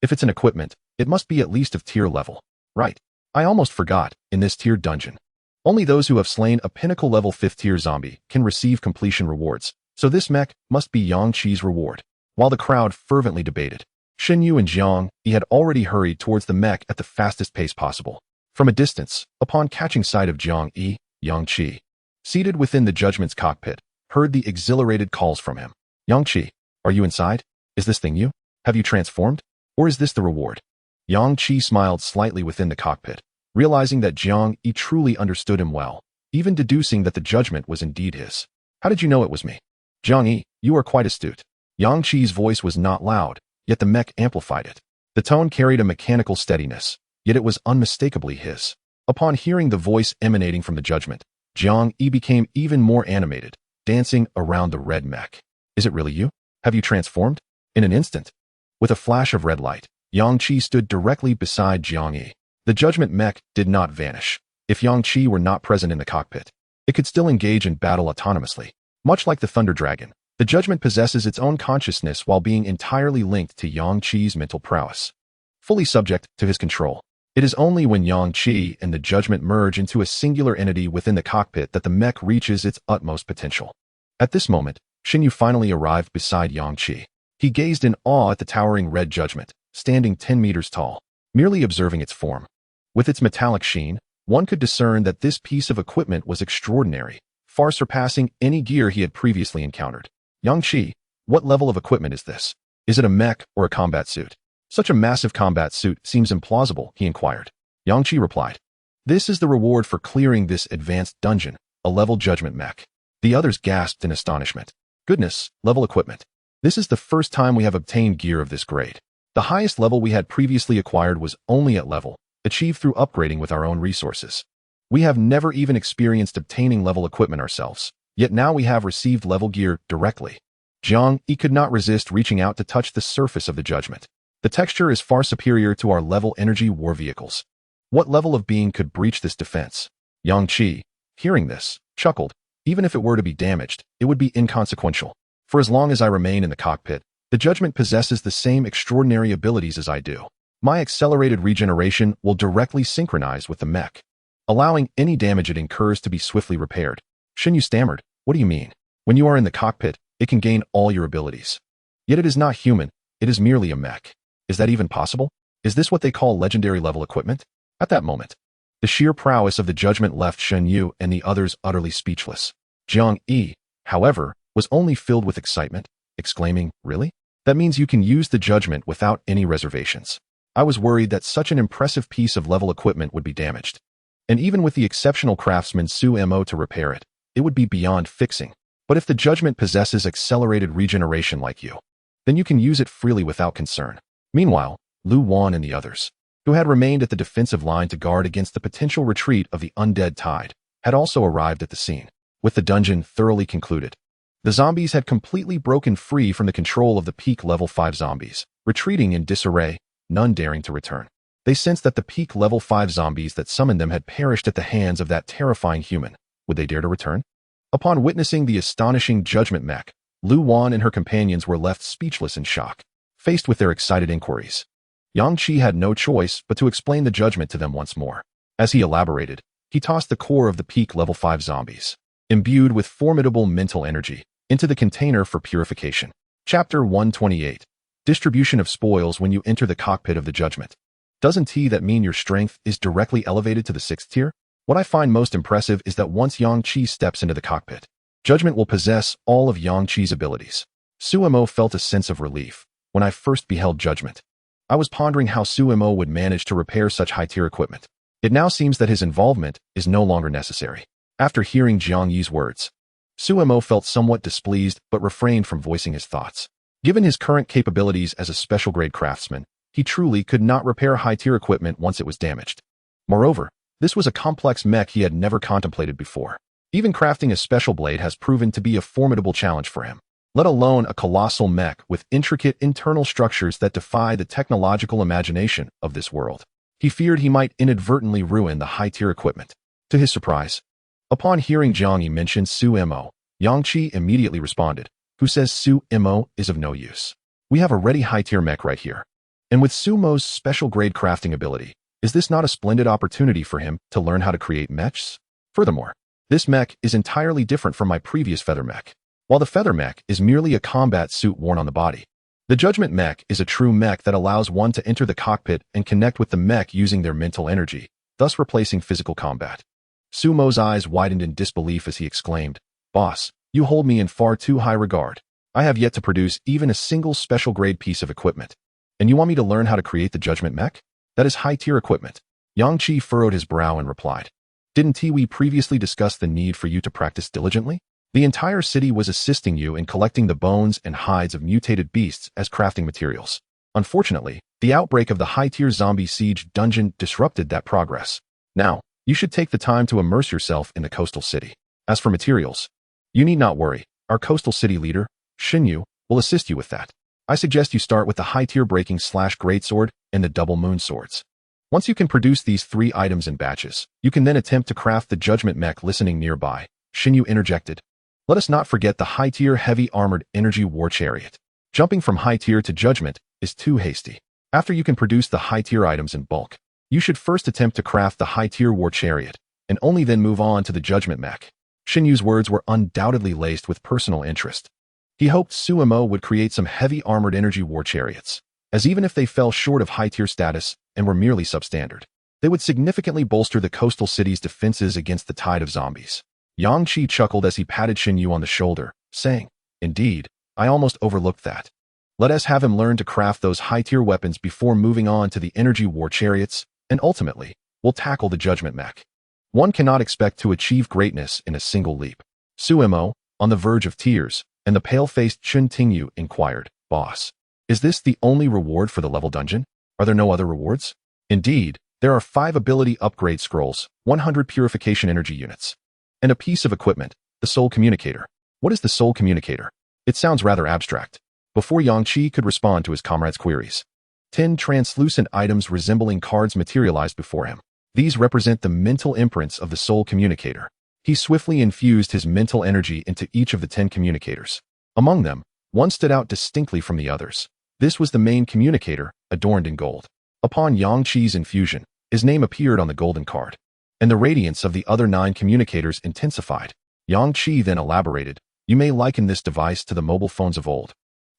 If it's an equipment, it must be at least of tier level. Right. I almost forgot, in this tier dungeon. Only those who have slain a pinnacle level 5th tier zombie can receive completion rewards, so this mech must be Yang Qi's reward. While the crowd fervently debated, Shen Yu and Jiang Yi had already hurried towards the mech at the fastest pace possible. From a distance, upon catching sight of Jiang Yi, Yang Qi, seated within the Judgment's cockpit, heard the exhilarated calls from him. Yang Qi, are you inside? Is this thing you? Have you transformed? Or is this the reward? Yang Qi smiled slightly within the cockpit, realizing that Jiang Yi truly understood him well, even deducing that the Judgment was indeed his. How did you know it was me? Jiang Yi, you are quite astute. Yang Qi's voice was not loud, yet the mech amplified it. The tone carried a mechanical steadiness, yet it was unmistakably his. Upon hearing the voice emanating from the Judgment, Jiang Yi became even more animated, dancing around the red mech. Is it really you? Have you transformed? In an instant. With a flash of red light, Yang Qi stood directly beside Jiang Yi. The Judgment mech did not vanish. If Yang Qi were not present in the cockpit, it could still engage in battle autonomously. Much like the Thunder Dragon, the Judgment possesses its own consciousness while being entirely linked to Yang Qi's mental prowess. Fully subject to his control. It is only when Yang Qi and the Judgment merge into a singular entity within the cockpit that the mech reaches its utmost potential. At this moment, Shen Yu finally arrived beside Yang Qi. He gazed in awe at the towering red Judgment, standing 10 meters tall, merely observing its form. With its metallic sheen, one could discern that this piece of equipment was extraordinary, far surpassing any gear he had previously encountered. Yang Qi, what level of equipment is this? Is it a mech or a combat suit? Such a massive combat suit seems implausible, he inquired. Yang Qi replied, this is the reward for clearing this advanced dungeon, a level Judgment mech. The others gasped in astonishment. Goodness, level equipment. This is the first time we have obtained gear of this grade. The highest level we had previously acquired was only at level, achieved through upgrading with our own resources. We have never even experienced obtaining level equipment ourselves, yet now we have received level gear directly. Jiang Yi could not resist reaching out to touch the surface of the Judgment. The texture is far superior to our level energy war vehicles. What level of being could breach this defense? Yang Qi, hearing this, chuckled. Even if it were to be damaged, it would be inconsequential. For as long as I remain in the cockpit, the Judgment possesses the same extraordinary abilities as I do. My accelerated regeneration will directly synchronize with the mech, allowing any damage it incurs to be swiftly repaired. Shen Yu stammered, what do you mean? When you are in the cockpit, it can gain all your abilities. Yet it is not human, it is merely a mech. Is that even possible? Is this what they call legendary level equipment? At that moment, the sheer prowess of the Judgment left Shen Yu and the others utterly speechless. Jiang Yi, however, was only filled with excitement, exclaiming, really? That means you can use the Judgment without any reservations. I was worried that such an impressive piece of level equipment would be damaged. And even with the exceptional craftsman Su Mo to repair it, it would be beyond fixing. But if the Judgment possesses accelerated regeneration like you, then you can use it freely without concern. Meanwhile, Lu Wan and the others, who had remained at the defensive line to guard against the potential retreat of the undead tide, had also arrived at the scene. With the dungeon thoroughly concluded, the zombies had completely broken free from the control of the peak level 5 zombies, retreating in disarray, none daring to return. They sensed that the peak level 5 zombies that summoned them had perished at the hands of that terrifying human. Would they dare to return? Upon witnessing the astonishing Judgment mech, Lu Wan and her companions were left speechless in shock, faced with their excited inquiries. Yang Qi had no choice but to explain the Judgment to them once more. As he elaborated, he tossed the core of the peak level 5 zombies, imbued with formidable mental energy, into the container for purification. Chapter 128. Distribution of spoils when you enter the cockpit of the Judgment. Doesn't that mean your strength is directly elevated to the 6th tier? What I find most impressive is that once Yang Qi steps into the cockpit, Judgment will possess all of Yang Qi's abilities. Su Mo felt a sense of relief when I first beheld Judgment. I was pondering how Su Mo would manage to repair such high-tier equipment. It now seems that his involvement is no longer necessary. After hearing Jiang Yi's words, Suemo felt somewhat displeased but refrained from voicing his thoughts. Given his current capabilities as a special-grade craftsman, he truly could not repair high-tier equipment once it was damaged. Moreover, this was a complex mech he had never contemplated before. Even crafting a special blade has proven to be a formidable challenge for him, let alone a colossal mech with intricate internal structures that defy the technological imagination of this world. He feared he might inadvertently ruin the high-tier equipment. To his surprise, upon hearing Jiang Yi mention Suemo, Yang Qi immediately responded, "Who says Suemo is of no use? We have a ready high-tier mech right here. And with Sumo's special-grade crafting ability, is this not a splendid opportunity for him to learn how to create mechs? Furthermore, this mech is entirely different from my previous feather mech. While the feather mech is merely a combat suit worn on the body, the judgment mech is a true mech that allows one to enter the cockpit and connect with the mech using their mental energy, thus replacing physical combat." Sumo's eyes widened in disbelief as he exclaimed, "Boss, you hold me in far too high regard. I have yet to produce even a single special-grade piece of equipment. And you want me to learn how to create the judgment mech? That is high-tier equipment." Yang Qi furrowed his brow and replied, "Didn't we previously discuss the need for you to practice diligently? The entire city was assisting you in collecting the bones and hides of mutated beasts as crafting materials. Unfortunately, the outbreak of the high-tier zombie siege dungeon disrupted that progress. Now, you should take the time to immerse yourself in the coastal city. As for materials, you need not worry. Our coastal city leader, Xinyu, will assist you with that. I suggest you start with the high-tier breaking/greatsword and the double moon swords. Once you can produce these 3 items in batches, you can then attempt to craft the judgment mech listening nearby," Xinyu interjected. "Let us not forget the high-tier heavy-armored energy war chariot. Jumping from high-tier to judgment is too hasty. After you can produce the high-tier items in bulk, you should first attempt to craft the high-tier war chariot, and only then move on to the judgment mech." Xinyu's words were undoubtedly laced with personal interest. He hoped Suemo would create some heavy-armored energy war chariots, as even if they fell short of high-tier status and were merely substandard, they would significantly bolster the coastal city's defenses against the tide of zombies. Yang Qi chuckled as he patted Xinyu on the shoulder, saying, "Indeed, I almost overlooked that. Let us have him learn to craft those high-tier weapons before moving on to the energy war chariots, and ultimately, we'll tackle the judgment mech. One cannot expect to achieve greatness in a single leap." Suemo, on the verge of tears, and the pale-faced Chun Tingyu inquired, "Boss, is this the only reward for the level dungeon? Are there no other rewards?" "Indeed, there are 5 ability upgrade scrolls, 100 purification energy units, and a piece of equipment, the Soul Communicator." "What is the Soul Communicator? It sounds rather abstract." Before Yang Qi could respond to his comrade's queries, 10 translucent items resembling cards materialized before him. These represent the mental imprints of the Soul Communicator. He swiftly infused his mental energy into each of the 10 communicators. Among them, one stood out distinctly from the others. This was the main communicator, adorned in gold. Upon Yang Qi's infusion, his name appeared on the golden card, and the radiance of the other 9 communicators intensified. Yang Qi then elaborated, "You may liken this device to the mobile phones of old.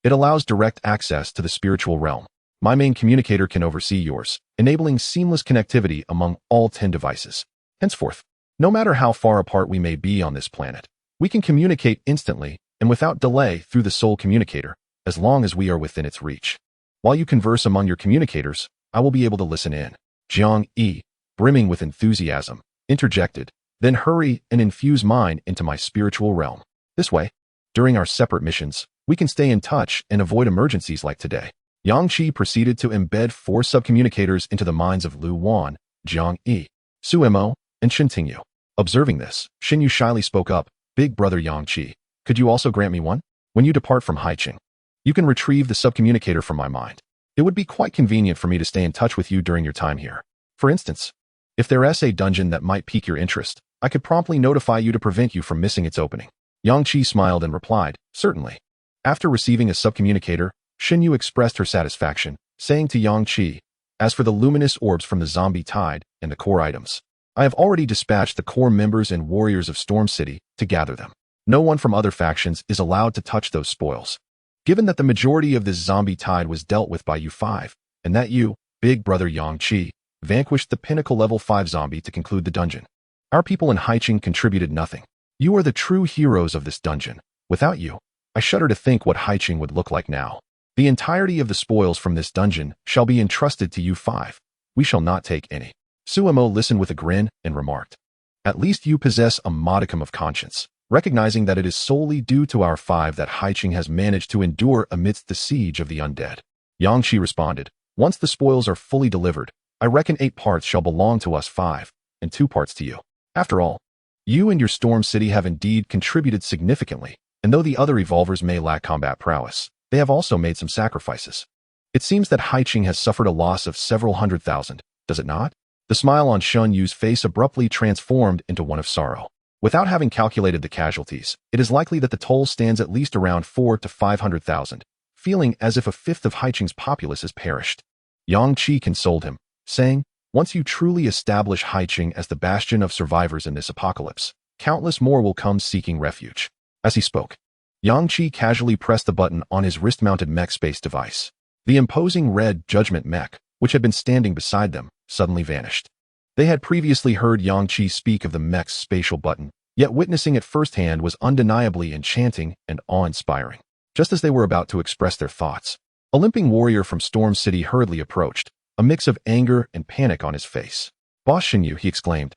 It allows direct access to the spiritual realm. My main communicator can oversee yours, enabling seamless connectivity among all 10 devices. Henceforth, no matter how far apart we may be on this planet, we can communicate instantly and without delay through the Soul Communicator, as long as we are within its reach. While you converse among your communicators, I will be able to listen in." Jiang Yi, brimming with enthusiasm, interjected, "Then hurry and infuse mine into my spiritual realm. This way, during our separate missions, we can stay in touch and avoid emergencies like today." Yang Qi proceeded to embed 4 subcommunicators into the minds of Lu Wan, Jiang Yi, Suemo, and Shen Tingyu. Observing this, Xinyu shyly spoke up, "Big brother Yang Qi, could you also grant me one? When you depart from Haiqing, you can retrieve the subcommunicator from my mind. It would be quite convenient for me to stay in touch with you during your time here. For instance, if there is a dungeon that might pique your interest, I could promptly notify you to prevent you from missing its opening." Yang Qi smiled and replied, "Certainly." After receiving a subcommunicator, Xinyu expressed her satisfaction, saying to Yang Qi, "As for the luminous orbs from the zombie tide and the core items, I have already dispatched the core members and warriors of Storm City to gather them. No one from other factions is allowed to touch those spoils. Given that the majority of this zombie tide was dealt with by you 5, and that you, big brother Yang Qi, vanquished the pinnacle level 5 zombie to conclude the dungeon, our people in Haiqing contributed nothing. You are the true heroes of this dungeon. Without you, I shudder to think what Haiqing would look like now. The entirety of the spoils from this dungeon shall be entrusted to you 5. We shall not take any." Suemo listened with a grin and remarked, "At least you possess a modicum of conscience. recognizing that it is solely due to our 5 that Haiqing has managed to endure amidst the siege of the undead. Yang Qi responded, once the spoils are fully delivered, I reckon 8 parts shall belong to us 5, and 2 parts to you. After all, you and your Storm City have indeed contributed significantly, and though the other evolvers may lack combat prowess, they have also made some sacrifices. It seems that Haiqing has suffered a loss of several 100,000, does it not? The smile on Shun Yu's face abruptly transformed into one of sorrow. Without having calculated the casualties, it is likely that the toll stands at least around 400,000 to 500,000, feeling as if a fifth of Haiqing's populace has perished. Yang Qi consoled him, saying, once you truly establish Haiqing as the bastion of survivors in this apocalypse, countless more will come seeking refuge. As he spoke, Yang Qi casually pressed the button on his wrist-mounted mech space device. The imposing red Judgment mech, which had been standing beside them, suddenly vanished. They had previously heard Yang Qi speak of the mech's spatial button, yet witnessing it firsthand was undeniably enchanting and awe-inspiring. Just as they were about to express their thoughts, a limping warrior from Storm City hurriedly approached, a mix of anger and panic on his face. Boss Shen Yu, he exclaimed.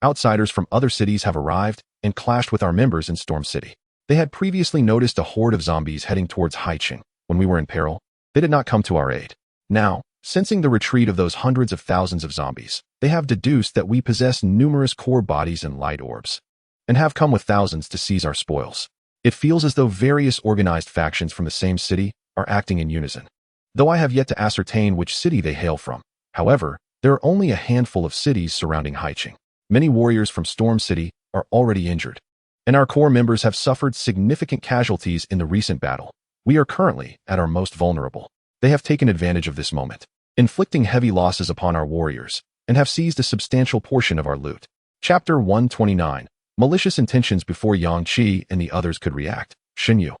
Outsiders from other cities have arrived and clashed with our members in Storm City. They had previously noticed a horde of zombies heading towards Haiqing. When we were in peril, they did not come to our aid. Now, sensing the retreat of those hundreds of thousands of zombies, they have deduced that we possess numerous core bodies and light orbs, and have come with thousands to seize our spoils. It feels as though various organized factions from the same city are acting in unison. Though I have yet to ascertain which city they hail from, however, there are only a handful of cities surrounding Haiqing. Many warriors from Storm City are already injured, and our core members have suffered significant casualties in the recent battle. We are currently at our most vulnerable. They have taken advantage of this moment, inflicting heavy losses upon our warriors, and have seized a substantial portion of our loot. Chapter 129. Malicious intentions. Before Yang Qi and the others could react, Shen Yu,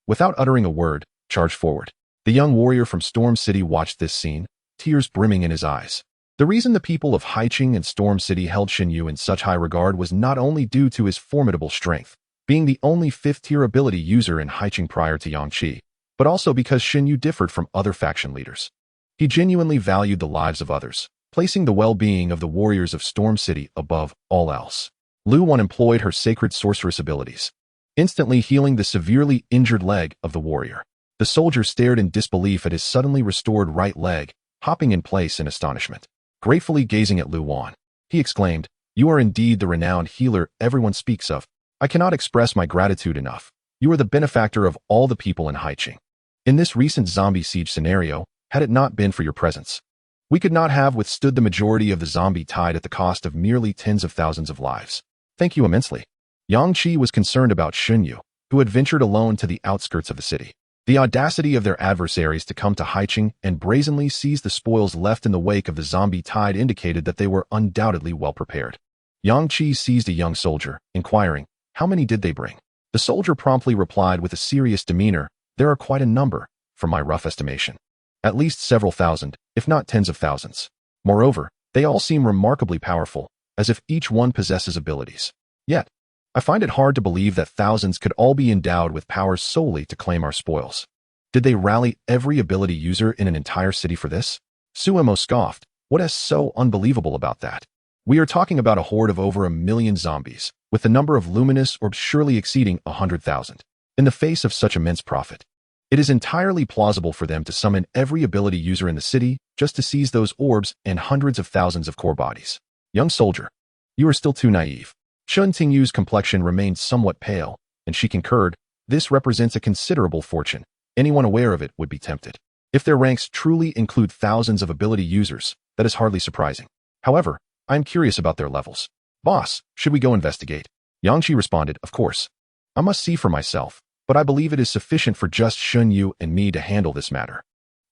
without uttering a word, charged forward. The young warrior from Storm City watched this scene, tears brimming in his eyes. The reason the people of Haiqing and Storm City held Shen Yu in such high regard was not only due to his formidable strength, being the only 5th-tier ability user in Haiqing prior to Yang Qi, but also because Shen Yu differed from other faction leaders. He genuinely valued the lives of others, placing the well-being of the warriors of Storm City above all else. Lu Wan employed her sacred sorceress abilities, instantly healing the severely injured leg of the warrior. The soldier stared in disbelief at his suddenly restored right leg, hopping in place in astonishment. Gratefully gazing at Lu Wan, he exclaimed, you are indeed the renowned healer everyone speaks of. I cannot express my gratitude enough. You are the benefactor of all the people in Haiqing. In this recent zombie siege scenario, had it not been for your presence, we could not have withstood the majority of the zombie tide at the cost of merely tens of thousands of lives. Thank you immensely. Yang Qi was concerned about Shen Yu, who had ventured alone to the outskirts of the city. The audacity of their adversaries to come to Haiqing and brazenly seize the spoils left in the wake of the zombie tide indicated that they were undoubtedly well prepared. Yang Qi seized a young soldier, inquiring, how many did they bring? The soldier promptly replied with a serious demeanor, there are quite a number, from my rough estimation. At least several thousand, if not tens of thousands. Moreover, they all seem remarkably powerful, as if each one possesses abilities. Yet, I find it hard to believe that thousands could all be endowed with powers solely to claim our spoils. Did they rally every ability user in an entire city for this? Suemo scoffed, what is so unbelievable about that? We are talking about a horde of over 1 million zombies, with the number of luminous orbs surely exceeding 100,000. In the face of such immense profit, it is entirely plausible for them to summon every ability user in the city just to seize those orbs and hundreds of thousands of core bodies. Young soldier, you are still too naive. Shun Tingyu's complexion remained somewhat pale, and she concurred, this represents a considerable fortune. Anyone aware of it would be tempted. If their ranks truly include thousands of ability users, that is hardly surprising. However, I am curious about their levels. Boss, should we go investigate? Yang Qi responded, of course. I must see for myself, but I believe it is sufficient for just Shun Yu and me to handle this matter.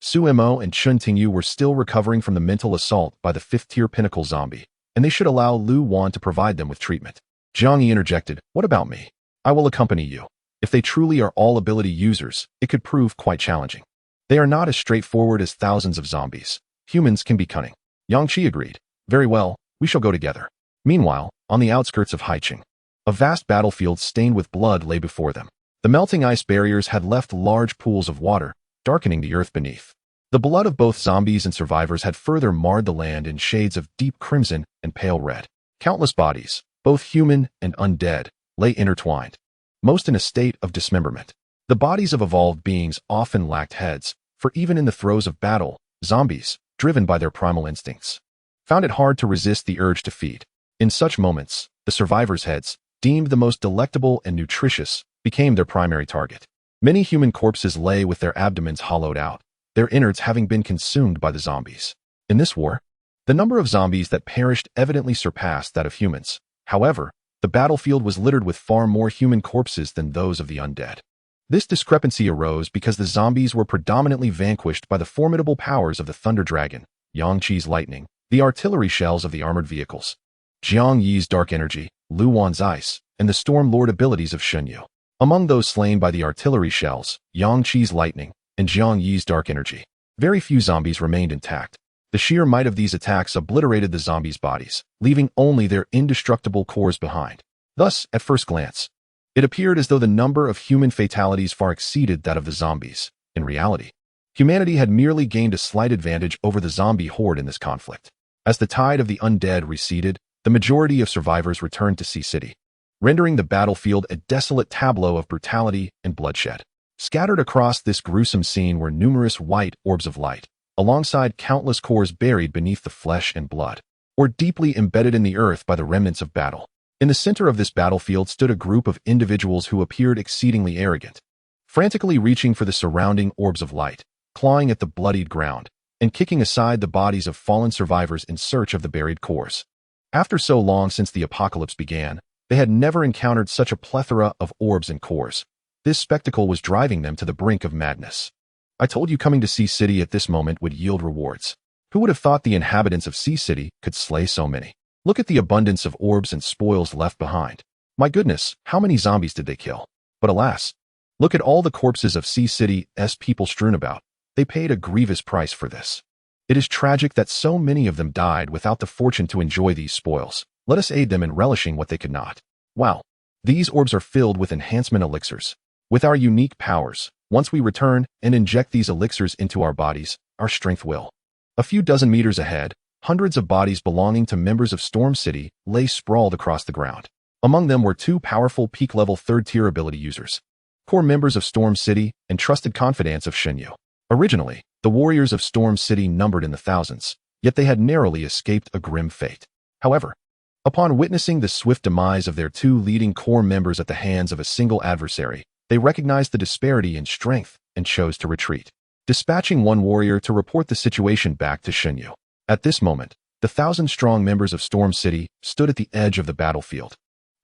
Suemo and Shun Tingyu were still recovering from the mental assault by the 5th-tier pinnacle zombie, and they should allow Lu Wan to provide them with treatment. Jiang Yi interjected, what about me? I will accompany you. If they truly are all ability users, it could prove quite challenging. They are not as straightforward as thousands of zombies. Humans can be cunning. Yang Qi agreed. Very well, we shall go together. Meanwhile, on the outskirts of Haiqing, a vast battlefield stained with blood lay before them. The melting ice barriers had left large pools of water, darkening the earth beneath. The blood of both zombies and survivors had further marred the land in shades of deep crimson and pale red. Countless bodies, both human and undead, lay intertwined, most in a state of dismemberment. The bodies of evolved beings often lacked heads, for even in the throes of battle, zombies, driven by their primal instincts, found it hard to resist the urge to feed. In such moments, the survivors' heads, deemed the most delectable and nutritious, became their primary target. Many human corpses lay with their abdomens hollowed out, their innards having been consumed by the zombies. In this war, the number of zombies that perished evidently surpassed that of humans. However, the battlefield was littered with far more human corpses than those of the undead. This discrepancy arose because the zombies were predominantly vanquished by the formidable powers of the Thunder Dragon, Yang Qi's lightning, the artillery shells of the armored vehicles, Jiang Yi's dark energy, Lu Wan's ice, and the Storm Lord abilities of Shen Yu. Among those slain by the artillery shells, Yang Qi's lightning, and Jiang Yi's dark energy, very few zombies remained intact. The sheer might of these attacks obliterated the zombies' bodies, leaving only their indestructible cores behind. Thus, at first glance, it appeared as though the number of human fatalities far exceeded that of the zombies. In reality, humanity had merely gained a slight advantage over the zombie horde in this conflict. As the tide of the undead receded, the majority of survivors returned to Sea City, rendering the battlefield a desolate tableau of brutality and bloodshed. Scattered across this gruesome scene were numerous white orbs of light, alongside countless cores buried beneath the flesh and blood, or deeply embedded in the earth by the remnants of battle. In the center of this battlefield stood a group of individuals who appeared exceedingly arrogant, frantically reaching for the surrounding orbs of light, clawing at the bloodied ground, and kicking aside the bodies of fallen survivors in search of the buried cores. After so long since the apocalypse began, they had never encountered such a plethora of orbs and cores. This spectacle was driving them to the brink of madness. I told you coming to Sea City at this moment would yield rewards. Who would have thought the inhabitants of Sea City could slay so many? Look at the abundance of orbs and spoils left behind. My goodness, how many zombies did they kill? But alas, look at all the corpses of Sea City's people strewn about. They paid a grievous price for this. It is tragic that so many of them died without the fortune to enjoy these spoils. Let us aid them in relishing what they could not. Wow, these orbs are filled with enhancement elixirs. With our unique powers, once we return and inject these elixirs into our bodies, our strength will. A few dozen meters ahead, hundreds of bodies belonging to members of Storm City lay sprawled across the ground. Among them were two powerful peak-level third-tier ability users, core members of Storm City and trusted confidants of Shen Yu. Originally, the warriors of Storm City numbered in the thousands, yet they had narrowly escaped a grim fate. However, upon witnessing the swift demise of their two leading core members at the hands of a single adversary, they recognized the disparity in strength and chose to retreat, dispatching one warrior to report the situation back to Shen Yu. At this moment, the 1,000-strong members of Storm City stood at the edge of the battlefield,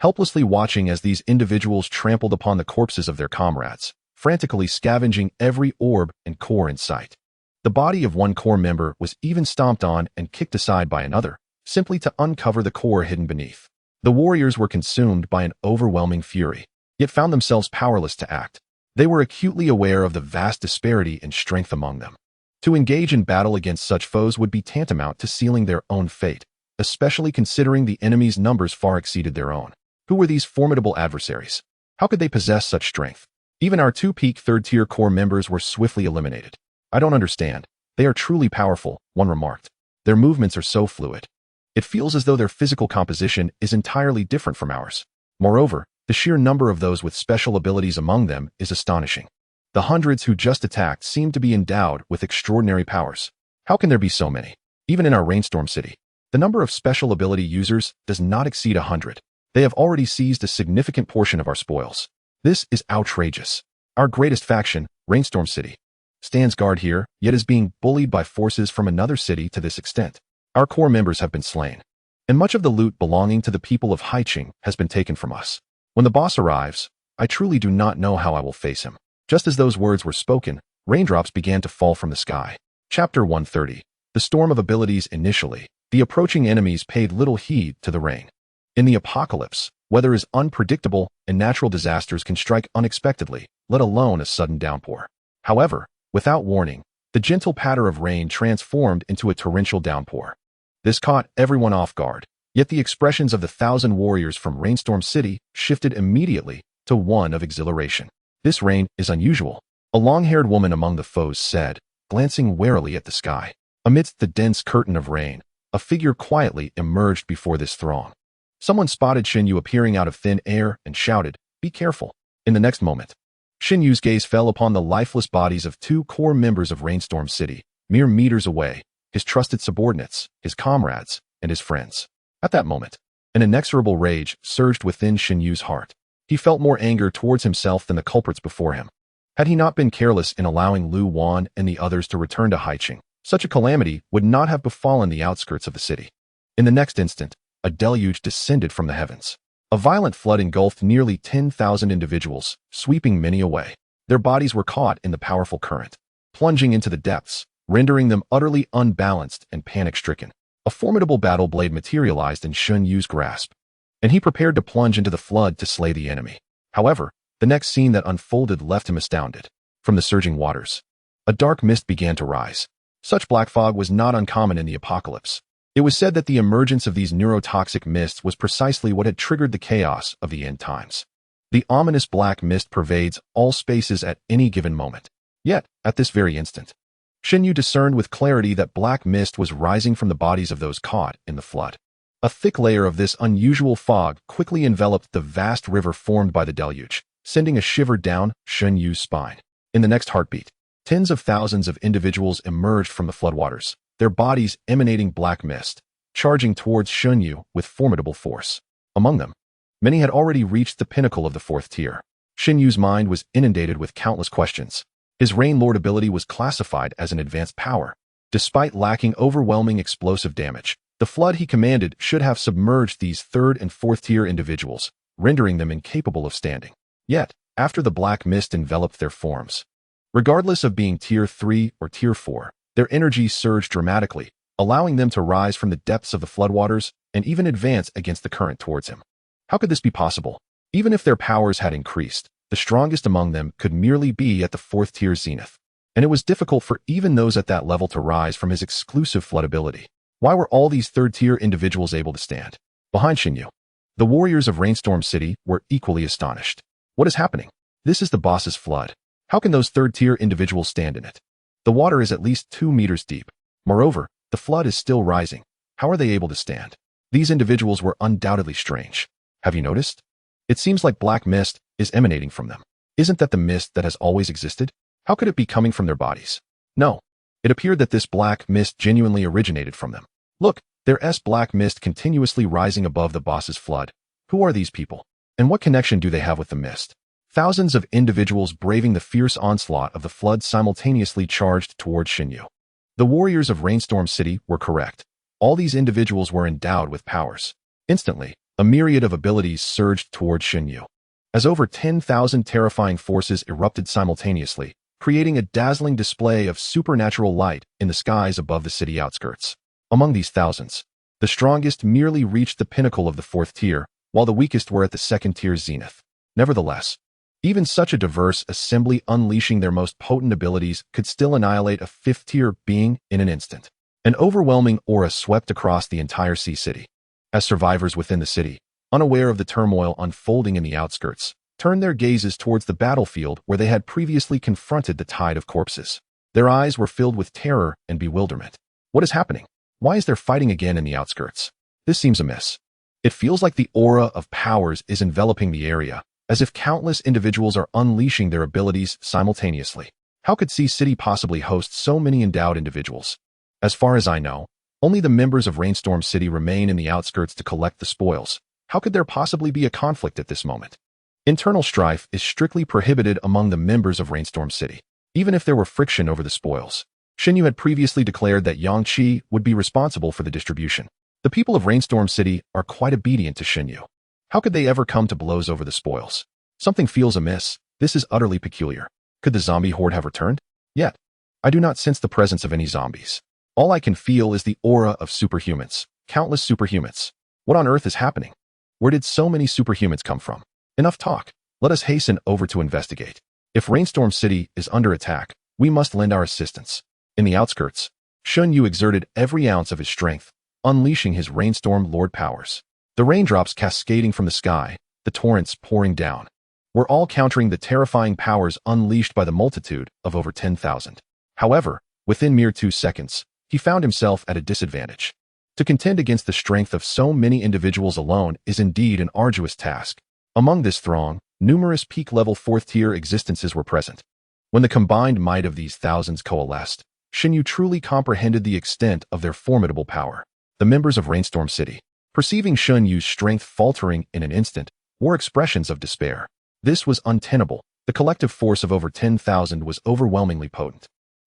helplessly watching as these individuals trampled upon the corpses of their comrades, frantically scavenging every orb and core in sight. The body of one core member was even stomped on and kicked aside by another, simply to uncover the core hidden beneath. The warriors were consumed by an overwhelming fury, yet found themselves powerless to act. They were acutely aware of the vast disparity in strength among them. To engage in battle against such foes would be tantamount to sealing their own fate, especially considering the enemy's numbers far exceeded their own. Who were these formidable adversaries? How could they possess such strength? Even our two peak third-tier core members were swiftly eliminated. I don't understand. They are truly powerful, one remarked. Their movements are so fluid. It feels as though their physical composition is entirely different from ours. Moreover, the sheer number of those with special abilities among them is astonishing. The hundreds who just attacked seem to be endowed with extraordinary powers. How can there be so many? Even in our Rainstorm City, the number of special ability users does not exceed 100. They have already seized a significant portion of our spoils. This is outrageous. Our greatest faction, Rainstorm City, stands guard here, yet is being bullied by forces from another city to this extent. Our core members have been slain, and much of the loot belonging to the people of Haiqing has been taken from us. When the boss arrives, I truly do not know how I will face him. Just as those words were spoken, raindrops began to fall from the sky. Chapter 130. The storm of abilities. Initially, the approaching enemies paid little heed to the rain. In the apocalypse, weather is unpredictable and natural disasters can strike unexpectedly, let alone a sudden downpour. However, without warning, the gentle patter of rain transformed into a torrential downpour. This caught everyone off guard, yet the expressions of the 1,000 warriors from Rainstorm City shifted immediately to one of exhilaration. This rain is unusual, a long-haired woman among the foes said, glancing warily at the sky. Amidst the dense curtain of rain, a figure quietly emerged before this throng. Someone spotted Shen Yu appearing out of thin air and shouted, "Be careful." In the next moment, Shin Yu's gaze fell upon the lifeless bodies of two core members of Rainstorm City, mere meters away, his trusted subordinates, his comrades, and his friends. At that moment, an inexorable rage surged within Shin Yu's heart. He felt more anger towards himself than the culprits before him. Had he not been careless in allowing Lu Wan and the others to return to Haiqing, such a calamity would not have befallen the outskirts of the city. In the next instant, a deluge descended from the heavens. A violent flood engulfed nearly 10,000 individuals, sweeping many away. Their bodies were caught in the powerful current, plunging into the depths, rendering them utterly unbalanced and panic-stricken. A formidable battle blade materialized in Shin Yu's grasp, and he prepared to plunge into the flood to slay the enemy. However, the next scene that unfolded left him astounded. From the surging waters, a dark mist began to rise. Such black fog was not uncommon in the apocalypse. It was said that the emergence of these neurotoxic mists was precisely what had triggered the chaos of the end times. The ominous black mist pervades all spaces at any given moment. Yet, at this very instant, Shin Yu discerned with clarity that black mist was rising from the bodies of those caught in the flood. A thick layer of this unusual fog quickly enveloped the vast river formed by the deluge, sending a shiver down Shin Yu's spine. In the next heartbeat, tens of thousands of individuals emerged from the floodwaters, their bodies emanating black mist, charging towards Shin Yu with formidable force. Among them, many had already reached the pinnacle of the fourth tier. Shin Yu's mind was inundated with countless questions. His Rain Lord ability was classified as an advanced power. Despite lacking overwhelming explosive damage, the flood he commanded should have submerged these third and fourth tier individuals, rendering them incapable of standing. Yet, after the black mist enveloped their forms, regardless of being tier 3 or tier 4, their energy surged dramatically, allowing them to rise from the depths of the floodwaters and even advance against the current towards him. How could this be possible? Even if their powers had increased, the strongest among them could merely be at the fourth tier zenith, and it was difficult for even those at that level to rise from his exclusive flood ability. Why were all these third-tier individuals able to stand? Behind Shin Yu, the warriors of Rainstorm City were equally astonished. What is happening? This is the boss's flood. How can those third-tier individuals stand in it? The water is at least 2 meters deep. Moreover, the flood is still rising. How are they able to stand? These individuals were undoubtedly strange. Have you noticed? It seems like black mist is emanating from them. Isn't that the mist that has always existed? How could it be coming from their bodies? No. It appeared that this black mist genuinely originated from them. Look, there's black mist continuously rising above the boss's flood. Who are these people? And what connection do they have with the mist? Thousands of individuals braving the fierce onslaught of the flood simultaneously charged towards Shin Yu. The warriors of Rainstorm City were correct. All these individuals were endowed with powers. Instantly, a myriad of abilities surged towards Shin Yu, as over 10,000 terrifying forces erupted simultaneously, creating a dazzling display of supernatural light in the skies above the city outskirts. Among these thousands, the strongest merely reached the pinnacle of the fourth tier, while the weakest were at the second tier zenith. Nevertheless, even such a diverse assembly unleashing their most potent abilities could still annihilate a fifth-tier being in an instant. An overwhelming aura swept across the entire sea city. As survivors within the city, unaware of the turmoil unfolding in the outskirts, turned their gazes towards the battlefield where they had previously confronted the tide of corpses. Their eyes were filled with terror and bewilderment. What is happening? Why is there fighting again in the outskirts? This seems amiss. It feels like the aura of powers is enveloping the area, as if countless individuals are unleashing their abilities simultaneously. How could Sea City possibly host so many endowed individuals? As far as I know, only the members of Rainstorm City remain in the outskirts to collect the spoils. How could there possibly be a conflict at this moment? Internal strife is strictly prohibited among the members of Rainstorm City, even if there were friction over the spoils. Shin Yu had previously declared that Yang Qi would be responsible for the distribution. The people of Rainstorm City are quite obedient to Shin Yu. How could they ever come to blows over the spoils? Something feels amiss. This is utterly peculiar. Could the zombie horde have returned? Yet, I do not sense the presence of any zombies. All I can feel is the aura of superhumans. Countless superhumans. What on earth is happening? Where did so many superhumans come from? Enough talk. Let us hasten over to investigate. If Rainstorm City is under attack, we must lend our assistance. In the outskirts, Shin Yu exerted every ounce of his strength, unleashing his Rainstorm Lord powers. The raindrops cascading from the sky, the torrents pouring down, were all countering the terrifying powers unleashed by the multitude of over 10,000. However, within mere 2 seconds, he found himself at a disadvantage. To contend against the strength of so many individuals alone is indeed an arduous task. Among this throng, numerous peak-level fourth-tier existences were present. When the combined might of these thousands coalesced, Shinyu truly comprehended the extent of their formidable power. The members of Rainstorm City, perceiving Shinyu's strength faltering in an instant, wore expressions of despair. This was untenable. The collective force of over 10,000 was overwhelmingly potent.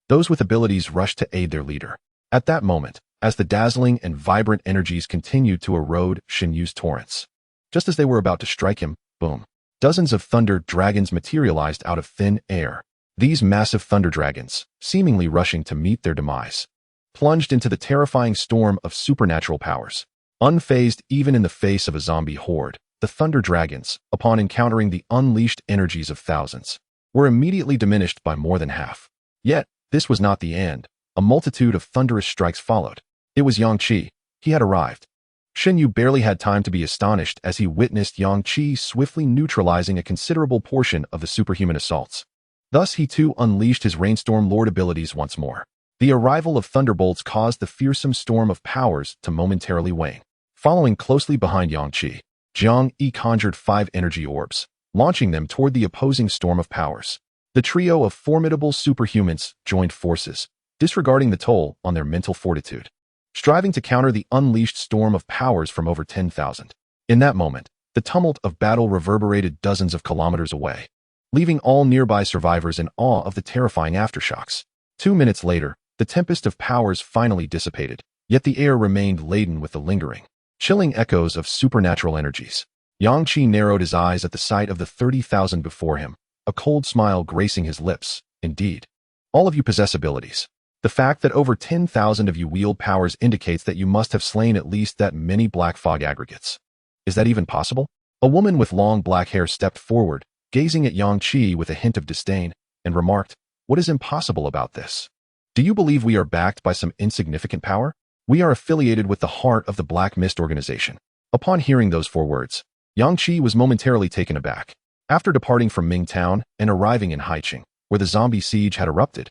Those with abilities rushed to aid their leader. At that moment, as the dazzling and vibrant energies continued to erode Shinyu's torrents, just as they were about to strike him, boom, dozens of thunder dragons materialized out of thin air. These massive thunder dragons, seemingly rushing to meet their demise, plunged into the terrifying storm of supernatural powers. Unfazed even in the face of a zombie horde, the thunder dragons, upon encountering the unleashed energies of thousands, were immediately diminished by more than half. Yet, this was not the end. A multitude of thunderous strikes followed. It was Yang Qi. He had arrived. Shinyu barely had time to be astonished as he witnessed Yang Qi swiftly neutralizing a considerable portion of the superhuman assaults. Thus he too unleashed his Rainstorm Lord abilities once more. The arrival of thunderbolts caused the fearsome storm of powers to momentarily wane. Following closely behind Yang Qi, Jiang Yi conjured 5 energy orbs, launching them toward the opposing storm of powers. The trio of formidable superhumans joined forces, disregarding the toll on their mental fortitude, striving to counter the unleashed storm of powers from over 10,000. In that moment, the tumult of battle reverberated dozens of kilometers away, leaving all nearby survivors in awe of the terrifying aftershocks. 2 minutes later, the tempest of powers finally dissipated, yet the air remained laden with the lingering, chilling echoes of supernatural energies. Yang Qi narrowed his eyes at the sight of the 30,000 before him, a cold smile gracing his lips. Indeed, all of you possess abilities. The fact that over 10,000 of you wield powers indicates that you must have slain at least that many black fog aggregates. Is that even possible? A woman with long black hair stepped forward, gazing at Yang Qi with a hint of disdain, and remarked, "What is impossible about this? Do you believe we are backed by some insignificant power? We are affiliated with the heart of the Black Mist organization." Upon hearing those 4 words, Yang Qi was momentarily taken aback. After departing from Ming Town and arriving in Haiqing, where the zombie siege had erupted,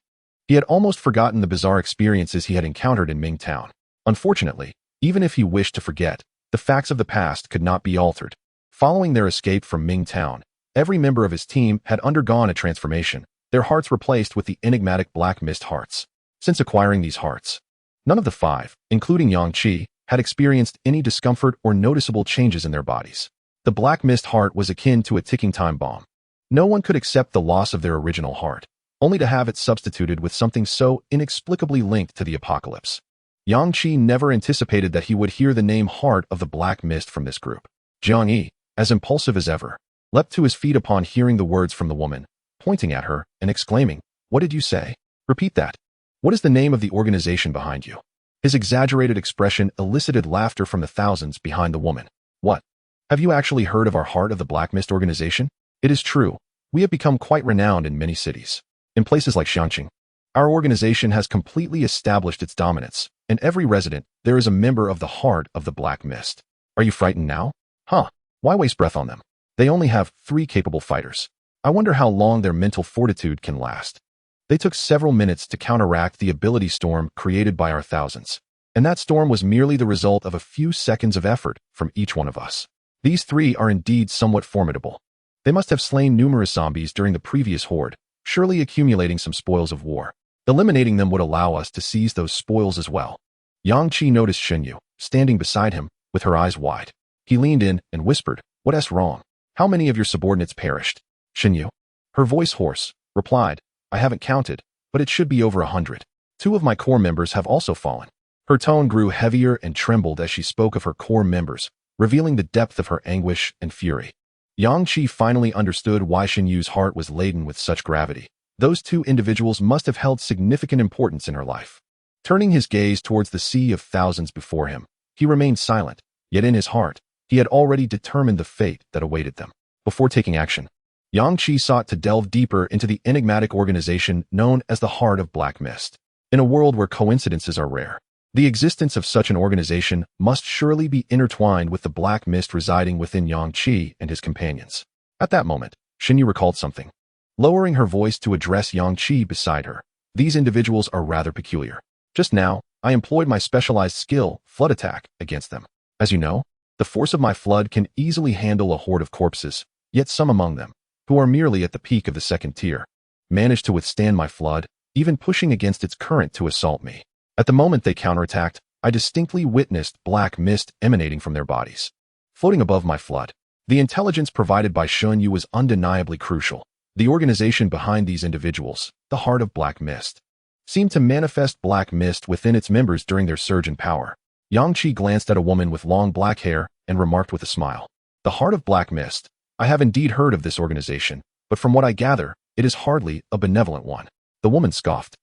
he had almost forgotten the bizarre experiences he had encountered in Ming Town. Unfortunately, even if he wished to forget, the facts of the past could not be altered. Following their escape from Ming Town, every member of his team had undergone a transformation, their hearts replaced with the enigmatic Black Mist hearts. Since acquiring these hearts, none of the 5, including Yang Qi, had experienced any discomfort or noticeable changes in their bodies. The Black Mist heart was akin to a ticking time bomb. No one could accept the loss of their original heart, only to have it substituted with something so inexplicably linked to the apocalypse. Yang Qi never anticipated that he would hear the name Heart of the Black Mist from this group. Jiang Yi, as impulsive as ever, leapt to his feet upon hearing the words from the woman, pointing at her and exclaiming, "What did you say? Repeat that. What is the name of the organization behind you?" His exaggerated expression elicited laughter from the thousands behind the woman. "What? Have you actually heard of our Heart of the Black Mist organization? It is true. We have become quite renowned in many cities. In places like Xiangqing, our organization has completely established its dominance. In every resident, there is a member of the Heart of the Black Mist. Are you frightened now? Huh? Why waste breath on them? They only have 3 capable fighters. I wonder how long their mental fortitude can last." They took several minutes to counteract the ability storm created by our thousands, and that storm was merely the result of a few seconds of effort from each one of us. These 3 are indeed somewhat formidable. They must have slain numerous zombies during the previous horde, surely accumulating some spoils of war. Eliminating them would allow us to seize those spoils as well. Yang Qi noticed Shinyu, standing beside him, with her eyes wide. He leaned in and whispered, "What's wrong? How many of your subordinates perished?" Shinyu, her voice hoarse, replied, "I haven't counted, but it should be over 100. 2 of my core members have also fallen." Her tone grew heavier and trembled as she spoke of her core members, revealing the depth of her anguish and fury. Yang Qi finally understood why Shinyu's heart was laden with such gravity. Those 2 individuals must have held significant importance in her life. Turning his gaze towards the sea of thousands before him, he remained silent, yet in his heart, he had already determined the fate that awaited them. Before taking action, Yang Qi sought to delve deeper into the enigmatic organization known as the Heart of Black Mist. In a world where coincidences are rare, the existence of such an organization must surely be intertwined with the Black Mist residing within Yang Qi and his companions. At that moment, Shinyu recalled something. Lowering her voice to address Yang Qi beside her, "These individuals are rather peculiar. Just now, I employed my specialized skill, Flood Attack, against them. As you know, the force of my flood can easily handle a horde of corpses, Yet some among them, who are merely at the peak of the second tier, managed to withstand my flood, even pushing against its current to assault me. At the moment they counterattacked, I distinctly witnessed black mist emanating from their bodies, floating above my flood. The intelligence provided by Xun Yu was undeniably crucial. The organization behind these individuals, the Heart of Black Mist, seemed to manifest black mist within its members during their surge in power. Yang Qi glanced at a woman with long black hair and remarked with a smile, "The Heart of Black Mist. I have indeed heard of this organization, but from what I gather, it is hardly a benevolent one." The woman scoffed,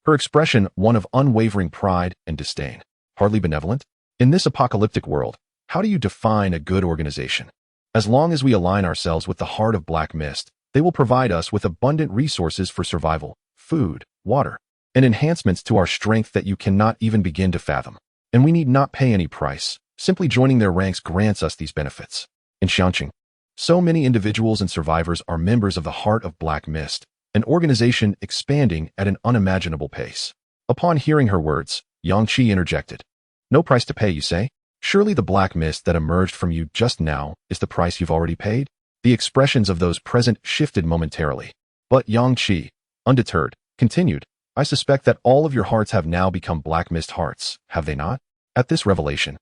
her expression one of unwavering pride and disdain. Hardly benevolent? In this apocalyptic world, how do you define a good organization? As long as we align ourselves with the Heart of Black Mist, they will provide us with abundant resources for survival, food, water, and enhancements to our strength that you cannot even begin to fathom. And we need not pay any price. Simply joining their ranks grants us these benefits. In Xiangqing, so many individuals and survivors are members of the Heart of Black Mist, an organization expanding at an unimaginable pace. Upon hearing her words, Yang Qi interjected, "No price to pay, you say? Surely the black mist that emerged from you just now is the price you've already paid?" The expressions of those present shifted momentarily. But Yang Qi, undeterred, continued, "I suspect that all of your hearts have now become black mist hearts, have they not?" At this revelation,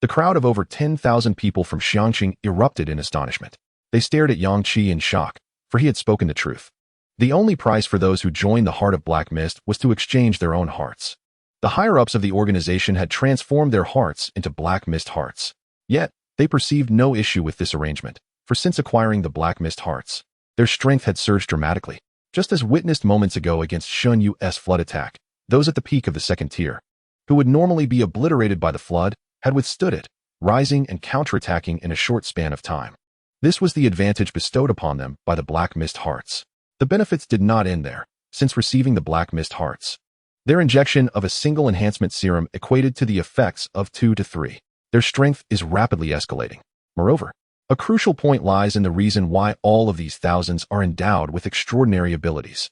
the crowd of over 10,000 people from Xiangqing erupted in astonishment. They stared at Yang Qi in shock, for he had spoken the truth. The only price for those who joined the Heart of Black Mist was to exchange their own hearts. The higher-ups of the organization had transformed their hearts into Black Mist hearts. Yet, they perceived no issue with this arrangement, for since acquiring the Black Mist hearts, their strength had surged dramatically. Just as witnessed moments ago against Xun Yu's flood attack, those at the peak of the second tier, who would normally be obliterated by the flood, had withstood it, rising and counterattacking in a short span of time. This was the advantage bestowed upon them by the Black Mist hearts. The benefits did not end there, since receiving the Black Mist hearts. Their injection of a single enhancement serum equated to the effects of 2 to 3. Their strength is rapidly escalating. Moreover, a crucial point lies in the reason why all of these thousands are endowed with extraordinary abilities.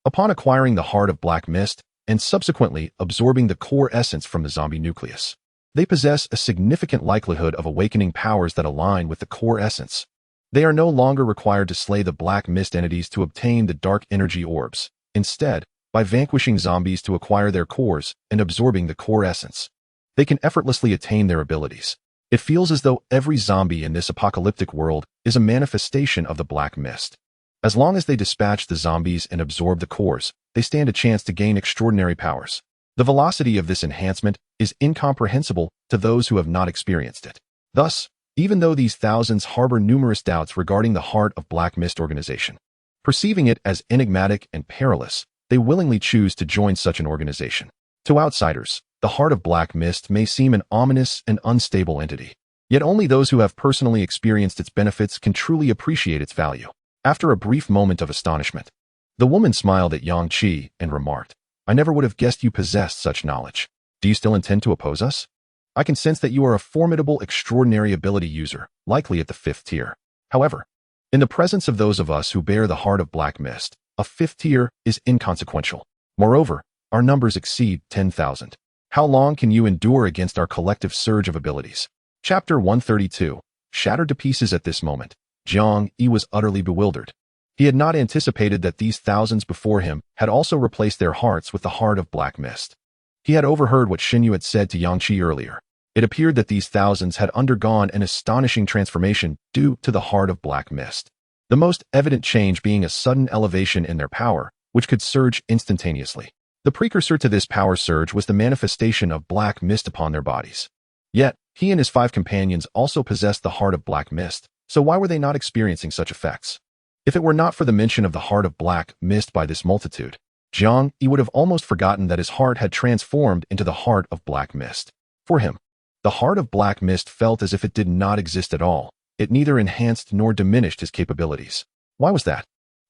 Upon acquiring the Heart of Black Mist, and subsequently absorbing the core essence from the zombie nucleus, they possess a significant likelihood of awakening powers that align with the core essence. They are no longer required to slay the Black Mist entities to obtain the dark energy orbs. Instead, by vanquishing zombies to acquire their cores and absorbing the core essence, they can effortlessly attain their abilities. It feels as though every zombie in this apocalyptic world is a manifestation of the Black Mist. As long as they dispatch the zombies and absorb the cores, they stand a chance to gain extraordinary powers. The velocity of this enhancement is incomprehensible to those who have not experienced it. Thus, even though these thousands harbor numerous doubts regarding the Heart of Black Mist organization, perceiving it as enigmatic and perilous, they willingly choose to join such an organization. To outsiders, the Heart of Black Mist may seem an ominous and unstable entity. Yet only those who have personally experienced its benefits can truly appreciate its value. After a brief moment of astonishment, the woman smiled at Yang Qi and remarked, "I never would have guessed you possessed such knowledge. Do you still intend to oppose us? I can sense that you are a formidable, extraordinary ability user, likely at the 5th tier. However, in the presence of those of us who bear the Heart of Black Mist, a 5th tier is inconsequential. Moreover, our numbers exceed 10,000. How long can you endure against our collective surge of abilities?" Chapter 132. Shattered to pieces at this moment, Jiang Yi was utterly bewildered. He had not anticipated that these thousands before him had also replaced their hearts with the Heart of Black Mist. He had overheard what Xun Yu had said to Yang Qi earlier. It appeared that these thousands had undergone an astonishing transformation due to the Heart of Black Mist. The most evident change being a sudden elevation in their power, which could surge instantaneously. The precursor to this power surge was the manifestation of black mist upon their bodies. Yet, he and his 5 companions also possessed the Heart of Black Mist, so why were they not experiencing such effects? If it were not for the mention of the Heart of Black Mist by this multitude, Jiang Yi would have almost forgotten that his heart had transformed into the Heart of Black Mist. For him, the Heart of Black Mist felt as if it did not exist at all. It neither enhanced nor diminished his capabilities. Why was that?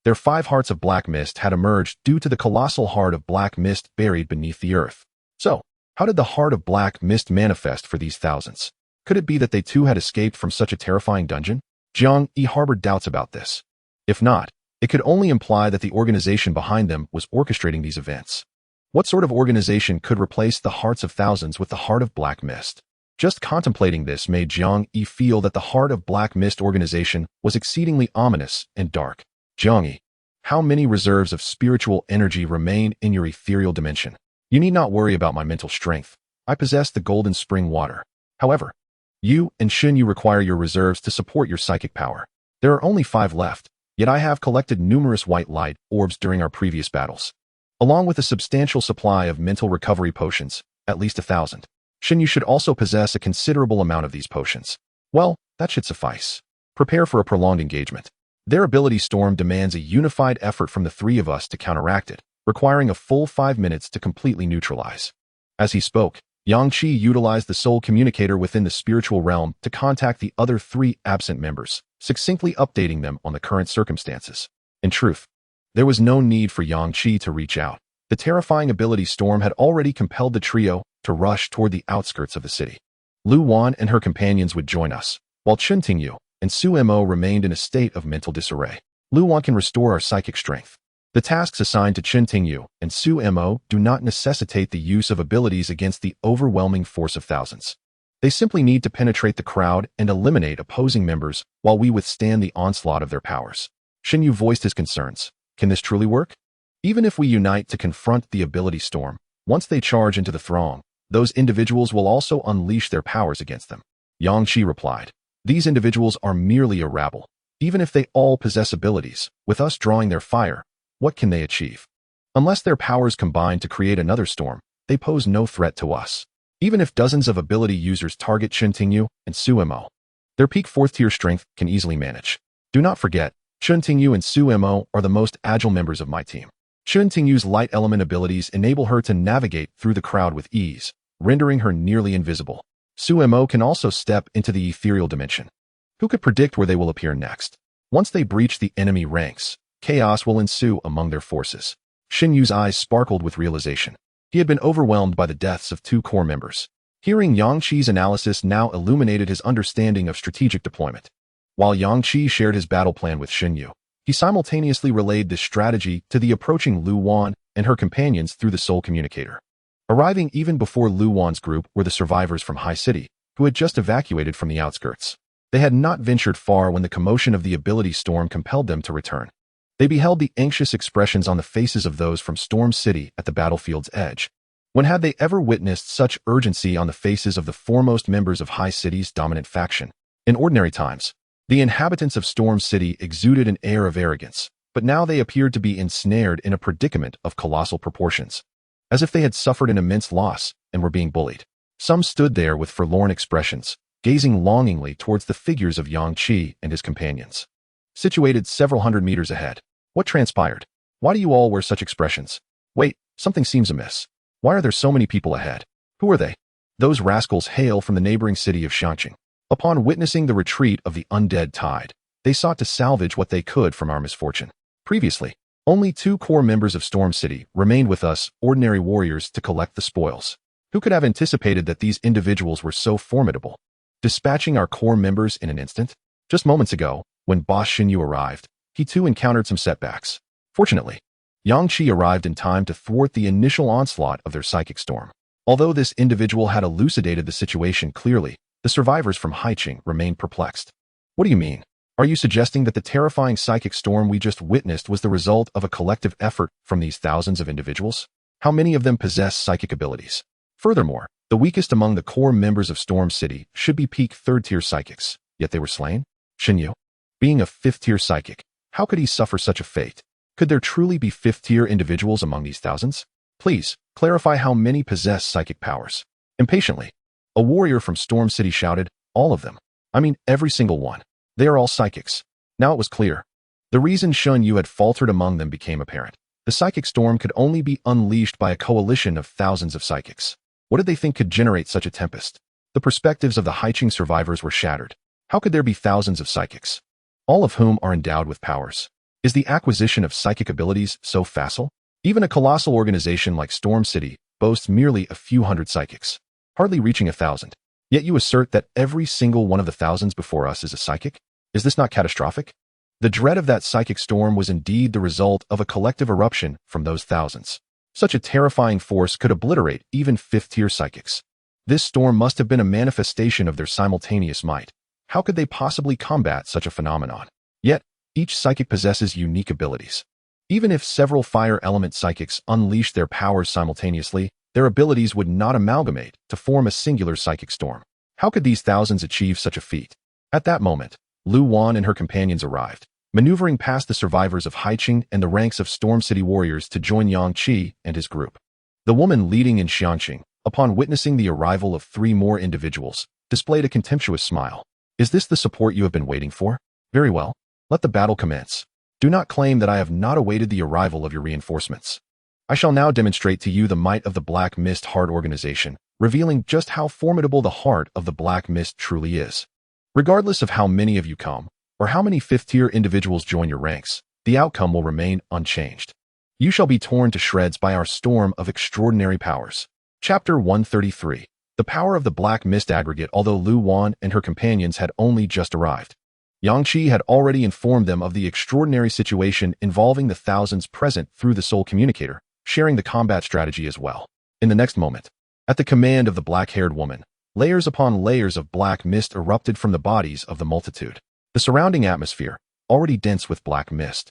Their 5 hearts of black mist had emerged due to the colossal heart of black mist buried beneath the earth. So, how did the Heart of Black Mist manifest for these thousands? Could it be that they too had escaped from such a terrifying dungeon? Jiang Yi harbored doubts about this. If not, it could only imply that the organization behind them was orchestrating these events. What sort of organization could replace the hearts of thousands with the Heart of Black Mist? Just contemplating this made Jiang Yi feel that the heart of Black Mist organization was exceedingly ominous and dark. Jiang Yi, how many reserves of spiritual energy remain in your ethereal dimension? You need not worry about my mental strength. I possess the golden spring water. However, you and Shen Yu require your reserves to support your psychic power. There are only 5 left, yet I have collected numerous white light orbs during our previous battles, along with a substantial supply of mental recovery potions, at least 1,000. Shen Yu should also possess a considerable amount of these potions. Well, that should suffice. Prepare for a prolonged engagement. Their ability storm demands a unified effort from the 3 of us to counteract it, requiring a full 5 minutes to completely neutralize. As he spoke, Yang Qi utilized the soul communicator within the spiritual realm to contact the other 3 absent members, succinctly updating them on the current circumstances. In truth, there was no need for Yang Qi to reach out. The terrifying ability storm had already compelled the trio to rush toward the outskirts of the city. Lu Wan and her companions would join us, while Chen Tingyu and Su Mo remained in a state of mental disarray. Lu Wan can restore our psychic strength. The tasks assigned to Chen Tingyu and Su Mo do not necessitate the use of abilities against the overwhelming force of thousands. They simply need to penetrate the crowd and eliminate opposing members while we withstand the onslaught of their powers. Shen Yu voiced his concerns. Can this truly work? Even if we unite to confront the ability storm, once they charge into the throng, those individuals will also unleash their powers against them. Yang Qi replied, these individuals are merely a rabble. Even if they all possess abilities, with us drawing their fire, what can they achieve? Unless their powers combine to create another storm, they pose no threat to us. Even if dozens of ability users target Chen Tingyu and Su Mo, their peak 4th-tier strength can easily manage. Do not forget, Chen Tingyu and Su Mo are the most agile members of my team. Chen Tingyu's light element abilities enable her to navigate through the crowd with ease, rendering her nearly invisible. Su Mo can also step into the ethereal dimension. Who could predict where they will appear next? Once they breach the enemy ranks, chaos will ensue among their forces. Shen Yu's eyes sparkled with realization. He had been overwhelmed by the deaths of 2 core members. Hearing Yang Qi's analysis now illuminated his understanding of strategic deployment. While Yang Qi shared his battle plan with Shen Yu, he simultaneously relayed this strategy to the approaching Lu Wan and her companions through the soul communicator. Arriving even before Lu Wan's group were the survivors from High City, who had just evacuated from the outskirts. They had not ventured far when the commotion of the ability storm compelled them to return. They beheld the anxious expressions on the faces of those from Storm City at the battlefield's edge. When had they ever witnessed such urgency on the faces of the foremost members of High City's dominant faction? In ordinary times, the inhabitants of Storm City exuded an air of arrogance, but now they appeared to be ensnared in a predicament of colossal proportions, as if they had suffered an immense loss and were being bullied. Some stood there with forlorn expressions, gazing longingly towards the figures of Yang Qi and his companions. Situated several hundred meters ahead. What transpired? Why do you all wear such expressions? Wait, something seems amiss. Why are there so many people ahead? Who are they? Those rascals hail from the neighboring city of Shanqing. Upon witnessing the retreat of the undead tide, they sought to salvage what they could from our misfortune. Previously, only 2 core members of Storm City remained with us, ordinary warriors, to collect the spoils. Who could have anticipated that these individuals were so formidable, dispatching our core members in an instant? Just moments ago, when boss Shen Yu arrived, he too encountered some setbacks. Fortunately, Yang Qi arrived in time to thwart the initial onslaught of their psychic storm. Although this individual had elucidated the situation clearly, the survivors from Haiqing remained perplexed. What do you mean? Are you suggesting that the terrifying psychic storm we just witnessed was the result of a collective effort from these thousands of individuals? How many of them possess psychic abilities? Furthermore, the weakest among the core members of Storm City should be peak 3rd-tier psychics, yet they were slain? Shen Yu, being a 5th-tier psychic, how could he suffer such a fate? Could there truly be 5th-tier individuals among these thousands? Please, clarify how many possess psychic powers. Impatiently, a warrior from Storm City shouted, all of them. I mean, every single one. They are all psychics. Now it was clear. The reason Shen Yu had faltered among them became apparent. The psychic storm could only be unleashed by a coalition of thousands of psychics. What did they think could generate such a tempest? The perspectives of the Haiqing survivors were shattered. How could there be thousands of psychics, all of whom are endowed with powers? Is the acquisition of psychic abilities so facile? Even a colossal organization like Storm City boasts merely a few hundred psychics, hardly reaching 1,000. Yet you assert that every single one of the thousands before us is a psychic? Is this not catastrophic? The dread of that psychic storm was indeed the result of a collective eruption from those thousands. Such a terrifying force could obliterate even 5th-tier psychics. This storm must have been a manifestation of their simultaneous might. How could they possibly combat such a phenomenon? Yet, each psychic possesses unique abilities. Even if several fire element psychics unleash their powers simultaneously, their abilities would not amalgamate to form a singular psychic storm. How could these thousands achieve such a feat? At that moment, Lu Wan and her companions arrived, maneuvering past the survivors of Haiqing and the ranks of Storm City warriors to join Yang Qi and his group. The woman leading in Xiangqing, upon witnessing the arrival of 3 more individuals, displayed a contemptuous smile. Is this the support you have been waiting for? Very well. Let the battle commence. Do not claim that I have not awaited the arrival of your reinforcements. I shall now demonstrate to you the might of the Black Mist Heart organization, revealing just how formidable the heart of the Black Mist truly is. Regardless of how many of you come, or how many 5th-tier individuals join your ranks, the outcome will remain unchanged. You shall be torn to shreds by our storm of extraordinary powers. Chapter 133. The power of the Black Mist aggregate. Although Lu Wan and her companions had only just arrived, Yang Qi had already informed them of the extraordinary situation involving the thousands present through the Soul Communicator, sharing the combat strategy as well. In the next moment, at the command of the black-haired woman, layers upon layers of black mist erupted from the bodies of the multitude. The surrounding atmosphere, already dense with black mist,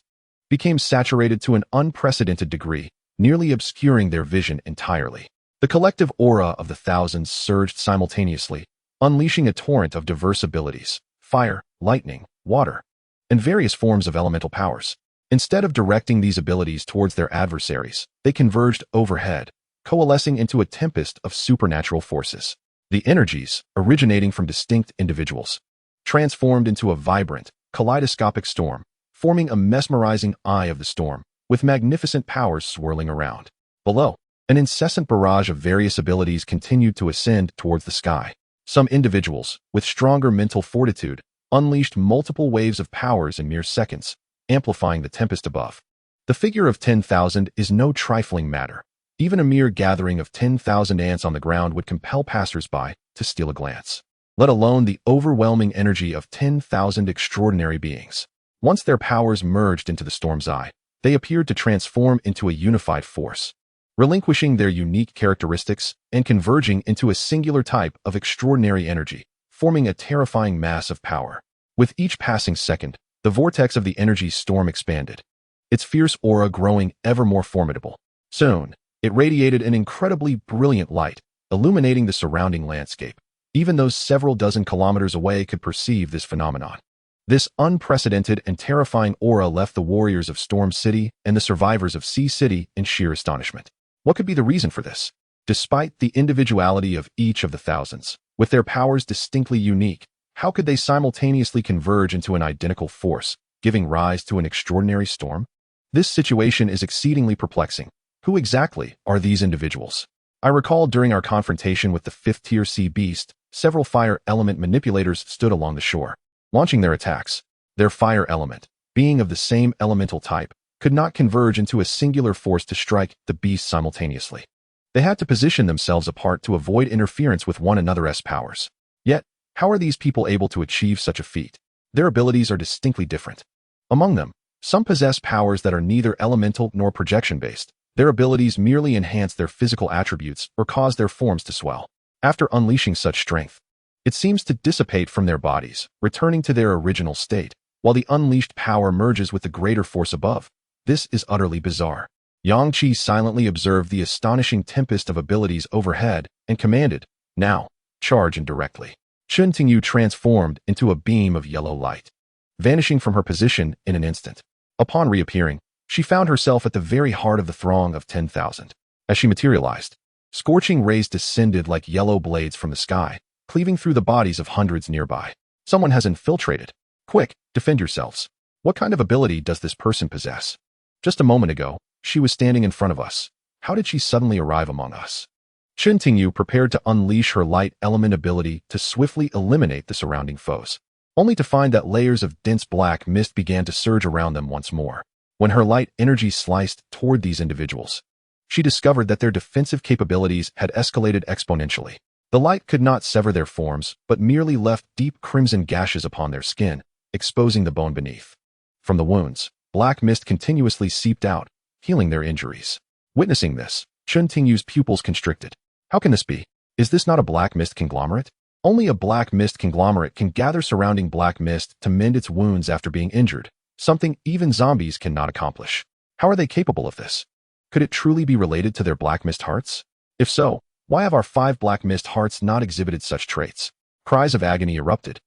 became saturated to an unprecedented degree, nearly obscuring their vision entirely. The collective aura of the thousands surged simultaneously, unleashing a torrent of diverse abilities: fire, lightning, water, and various forms of elemental powers. Instead of directing these abilities towards their adversaries, they converged overhead, coalescing into a tempest of supernatural forces. The energies, originating from distinct individuals, transformed into a vibrant, kaleidoscopic storm, forming a mesmerizing eye of the storm, with magnificent powers swirling around. Below, an incessant barrage of various abilities continued to ascend towards the sky. Some individuals, with stronger mental fortitude, unleashed multiple waves of powers in mere seconds, amplifying the tempest above. The figure of 10,000 is no trifling matter. Even a mere gathering of 10,000 ants on the ground would compel passers-by to steal a glance, let alone the overwhelming energy of 10,000 extraordinary beings. Once their powers merged into the storm's eye, they appeared to transform into a unified force, relinquishing their unique characteristics and converging into a singular type of extraordinary energy, forming a terrifying mass of power. With each passing second, the vortex of the energy storm expanded, its fierce aura growing ever more formidable. Soon, it radiated an incredibly brilliant light, illuminating the surrounding landscape. Even those several dozen kilometers away could perceive this phenomenon. This unprecedented and terrifying aura left the warriors of Storm City and the survivors of Sea City in sheer astonishment. What could be the reason for this? Despite the individuality of each of the thousands, with their powers distinctly unique, how could they simultaneously converge into an identical force, giving rise to an extraordinary storm? This situation is exceedingly perplexing. Who exactly are these individuals? I recall during our confrontation with the 5th-tier sea beast, several fire element manipulators stood along the shore, launching their attacks. Their fire element, being of the same elemental type, could not converge into a singular force to strike the beast simultaneously. They had to position themselves apart to avoid interference with one another's powers. Yet, how are these people able to achieve such a feat? Their abilities are distinctly different. Among them, some possess powers that are neither elemental nor projection-based. Their abilities merely enhance their physical attributes or cause their forms to swell. After unleashing such strength, it seems to dissipate from their bodies, returning to their original state, while the unleashed power merges with the greater force above. This is utterly bizarre. Yang Qi silently observed the astonishing tempest of abilities overhead and commanded, "Now, charge indirectly." Chen Tingyu transformed into a beam of yellow light, vanishing from her position in an instant. Upon reappearing, she found herself at the very heart of the throng of 10,000. As she materialized, scorching rays descended like yellow blades from the sky, cleaving through the bodies of hundreds nearby. Someone has infiltrated. Quick, defend yourselves. What kind of ability does this person possess? Just a moment ago, she was standing in front of us. How did she suddenly arrive among us? Chen Tingyu prepared to unleash her light element ability to swiftly eliminate the surrounding foes, only to find that layers of dense black mist began to surge around them once more. When her light energy sliced toward these individuals, she discovered that their defensive capabilities had escalated exponentially. The light could not sever their forms, but merely left deep crimson gashes upon their skin, exposing the bone beneath. From the wounds, black mist continuously seeped out, healing their injuries. Witnessing this, Chen Tingyu's pupils constricted. How can this be? Is this not a black mist conglomerate? Only a black mist conglomerate can gather surrounding black mist to mend its wounds after being injured, something even zombies cannot accomplish. How are they capable of this? Could it truly be related to their black mist hearts? If so, why have our 5 black mist hearts not exhibited such traits? Cries of agony erupted.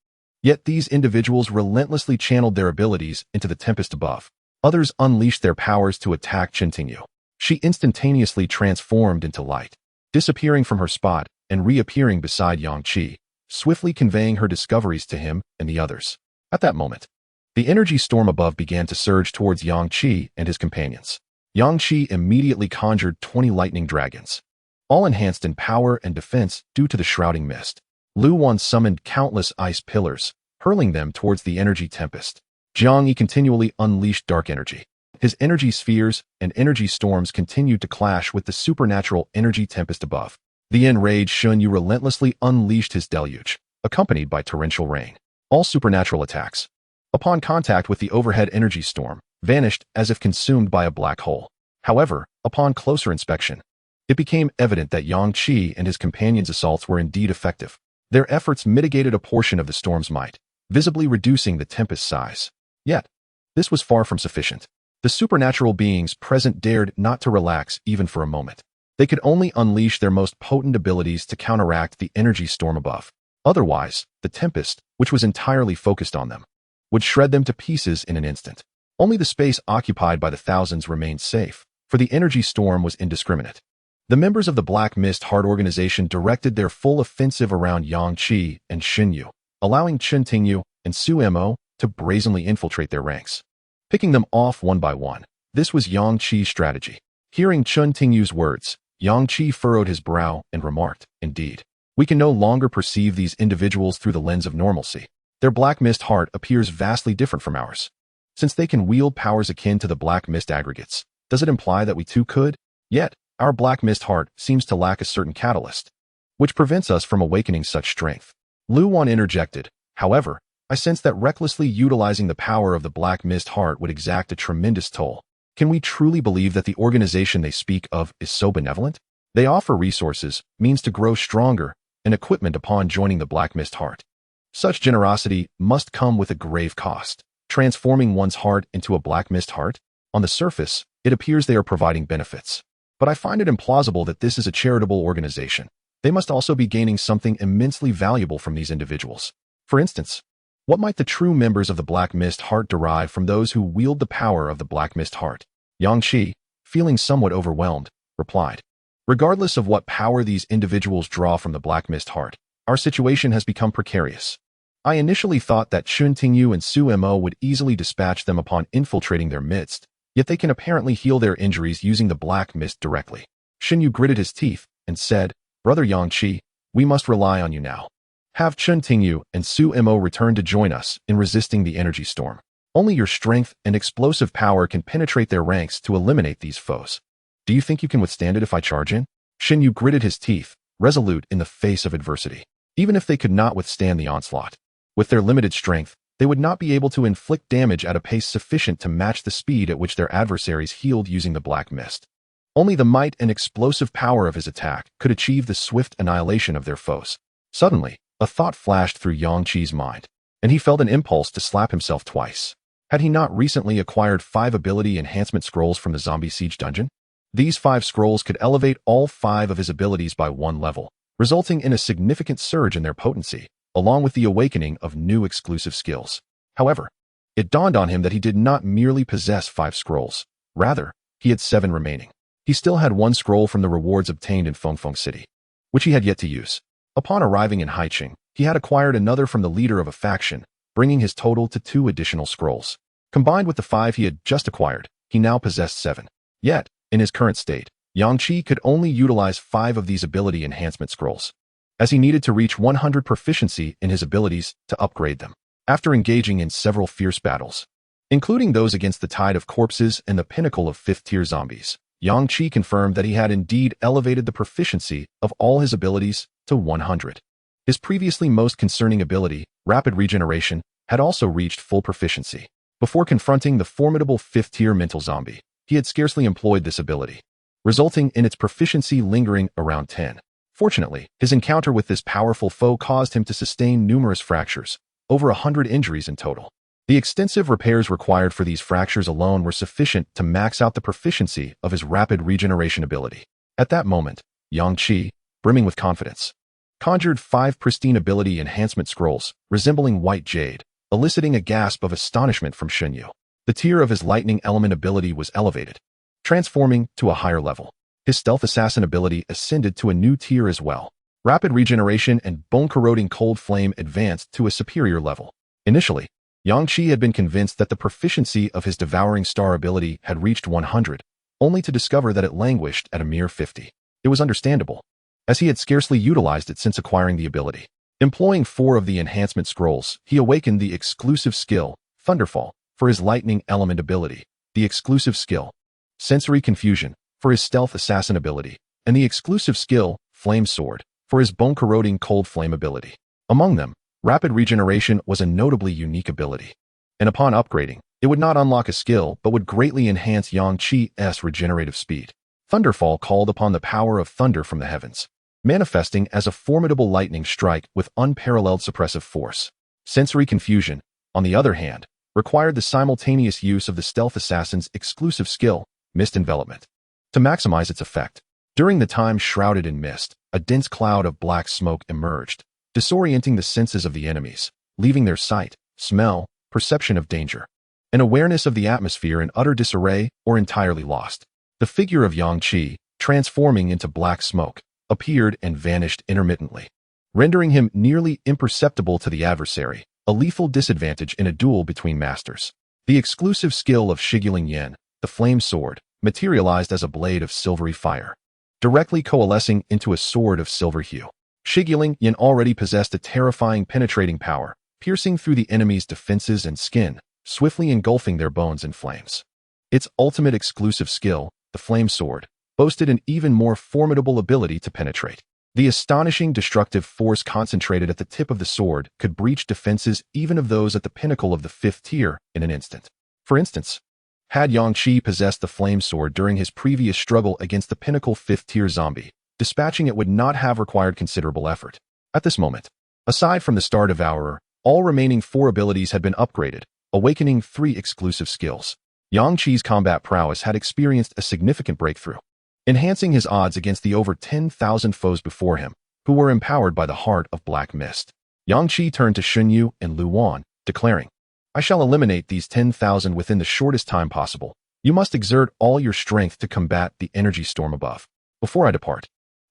Yet these individuals relentlessly channeled their abilities into the tempest above. Others unleashed their powers to attack Chintingyu. She instantaneously transformed into light, disappearing from her spot and reappearing beside Yang Qi, swiftly conveying her discoveries to him and the others. At that moment, the energy storm above began to surge towards Yang Qi and his companions. Yang Qi immediately conjured 20 lightning dragons, all enhanced in power and defense due to the shrouding mist. Lu Wan summoned countless ice pillars, hurling them towards the energy tempest. Jiang Yi continually unleashed dark energy. His energy spheres and energy storms continued to clash with the supernatural energy tempest above. The enraged Shun Yu relentlessly unleashed his deluge, accompanied by torrential rain. All supernatural attacks, upon contact with the overhead energy storm, vanished as if consumed by a black hole. However, upon closer inspection, it became evident that Yang Qi and his companions' assaults were indeed effective. Their efforts mitigated a portion of the storm's might, visibly reducing the tempest's size. Yet, this was far from sufficient. The supernatural beings present dared not to relax even for a moment. They could only unleash their most potent abilities to counteract the energy storm above. Otherwise, the tempest, which was entirely focused on them, would shred them to pieces in an instant. Only the space occupied by the thousands remained safe, for the energy storm was indiscriminate. The members of the Black Mist Heart organization directed their full offensive around Yang Qi and Xin Yu, allowing Chen Tingyu and Su Mo to brazenly infiltrate their ranks, picking them off one by one. This was Yang Qi's strategy. Hearing Chen Tingyu's words, Yang Qi furrowed his brow and remarked, "Indeed, we can no longer perceive these individuals through the lens of normalcy. Their Black Mist Heart appears vastly different from ours. Since they can wield powers akin to the Black Mist aggregates, does it imply that we too could? Yet, our Black Mist Heart seems to lack a certain catalyst, which prevents us from awakening such strength." Lu Wan interjected, "However, I sense that recklessly utilizing the power of the Black Mist Heart would exact a tremendous toll. Can we truly believe that the organization they speak of is so benevolent? They offer resources, means to grow stronger, and equipment upon joining the Black Mist Heart. Such generosity must come with a grave cost. Transforming one's heart into a Black Mist Heart? On the surface, it appears they are providing benefits. But I find it implausible that this is a charitable organization. They must also be gaining something immensely valuable from these individuals. For instance, what might the true members of the Black Mist Heart derive from those who wield the power of the Black Mist Heart?" Yang Qi, feeling somewhat overwhelmed, replied, "Regardless of what power these individuals draw from the Black Mist Heart, our situation has become precarious. I initially thought that Chen Tingyu and Su Mo would easily dispatch them upon infiltrating their midst, yet they can apparently heal their injuries using the Black Mist directly." Xin Yu gritted his teeth and said, "Brother Yang Qi, we must rely on you now. Have Chen Tingyu and Su Mo return to join us in resisting the energy storm. Only your strength and explosive power can penetrate their ranks to eliminate these foes. Do you think you can withstand it if I charge in?" Xin Yu gritted his teeth, resolute in the face of adversity. Even if they could not withstand the onslaught, with their limited strength, they would not be able to inflict damage at a pace sufficient to match the speed at which their adversaries healed using the Black Mist. Only the might and explosive power of his attack could achieve the swift annihilation of their foes. Suddenly, a thought flashed through Yang Qi's mind, and he felt an impulse to slap himself twice. Had he not recently acquired 5 ability enhancement scrolls from the Zombie Siege dungeon? These 5 scrolls could elevate all 5 of his abilities by 1 level, resulting in a significant surge in their potency, along with the awakening of new exclusive skills. However, it dawned on him that he did not merely possess 5 scrolls. Rather, he had 7 remaining. He still had 1 scroll from the rewards obtained in Fengfeng City, which he had yet to use. Upon arriving in Haiqing, he had acquired another from the leader of a faction, bringing his total to 2 additional scrolls. Combined with the 5 he had just acquired, he now possessed 7. Yet, in his current state, Yang Qi could only utilize 5 of these ability enhancement scrolls, as he needed to reach 100 proficiency in his abilities to upgrade them. After engaging in several fierce battles, including those against the Tide of Corpses and the Pinnacle of 5th-tier zombies, Yang Qi confirmed that he had indeed elevated the proficiency of all his abilities to 100. His previously most concerning ability, Rapid Regeneration, had also reached full proficiency. Before confronting the formidable 5th-tier mental zombie, he had scarcely employed this ability, resulting in its proficiency lingering around 10. Fortunately, his encounter with this powerful foe caused him to sustain numerous fractures, over 100 injuries in total. The extensive repairs required for these fractures alone were sufficient to max out the proficiency of his rapid regeneration ability. At that moment, Yang Qi, brimming with confidence, conjured 5 pristine ability enhancement scrolls, resembling white jade, eliciting a gasp of astonishment from Shunyu. The tier of his lightning element ability was elevated, transforming to a higher level. His stealth assassin ability ascended to a new tier as well. Rapid regeneration and bone-corroding cold flame advanced to a superior level. Initially, Yang Qi had been convinced that the proficiency of his devouring star ability had reached 100, only to discover that it languished at a mere 50. It was understandable, as he had scarcely utilized it since acquiring the ability. Employing 4 of the enhancement scrolls, he awakened the exclusive skill, Thunderfall, for his lightning element ability, the exclusive skill, Sensory Confusion, for his stealth assassin ability, and the exclusive skill, Flame Sword, for his bone-corroding cold flame ability. Among them, Rapid Regeneration was a notably unique ability, and upon upgrading, it would not unlock a skill but would greatly enhance Yang Qi's regenerative speed. Thunderfall called upon the power of thunder from the heavens, manifesting as a formidable lightning strike with unparalleled suppressive force. Sensory Confusion, on the other hand, required the simultaneous use of the stealth assassin's exclusive skill, Mist Envelopment, to maximize its effect. During the time shrouded in mist, a dense cloud of black smoke emerged, disorienting the senses of the enemies, leaving their sight, smell, perception of danger, and awareness of the atmosphere in utter disarray or entirely lost. The figure of Yang Qi, transforming into black smoke, appeared and vanished intermittently, rendering him nearly imperceptible to the adversary, a lethal disadvantage in a duel between masters. The exclusive skill of Shiguling Yin, the Flame Sword, materialized as a blade of silvery fire, directly coalescing into a sword of silver hue. Shiguling Yin already possessed a terrifying penetrating power, piercing through the enemy's defenses and skin, swiftly engulfing their bones in flames. Its ultimate exclusive skill, the Flame Sword, boasted an even more formidable ability to penetrate. The astonishing destructive force concentrated at the tip of the sword could breach defenses even of those at the pinnacle of the 5th tier in an instant. For instance, had Yang Qi possessed the Flame Sword during his previous struggle against the pinnacle 5th tier zombie, dispatching it would not have required considerable effort. At this moment, aside from the Star Devourer, all remaining 4 abilities had been upgraded, awakening 3 exclusive skills. Yang Qi's combat prowess had experienced a significant breakthrough, enhancing his odds against the over 10,000 foes before him, who were empowered by the heart of black mist. Yang Qi turned to Shunyu and Lu Wan, declaring, "I shall eliminate these 10,000 within the shortest time possible. You must exert all your strength to combat the energy storm above. Before I depart,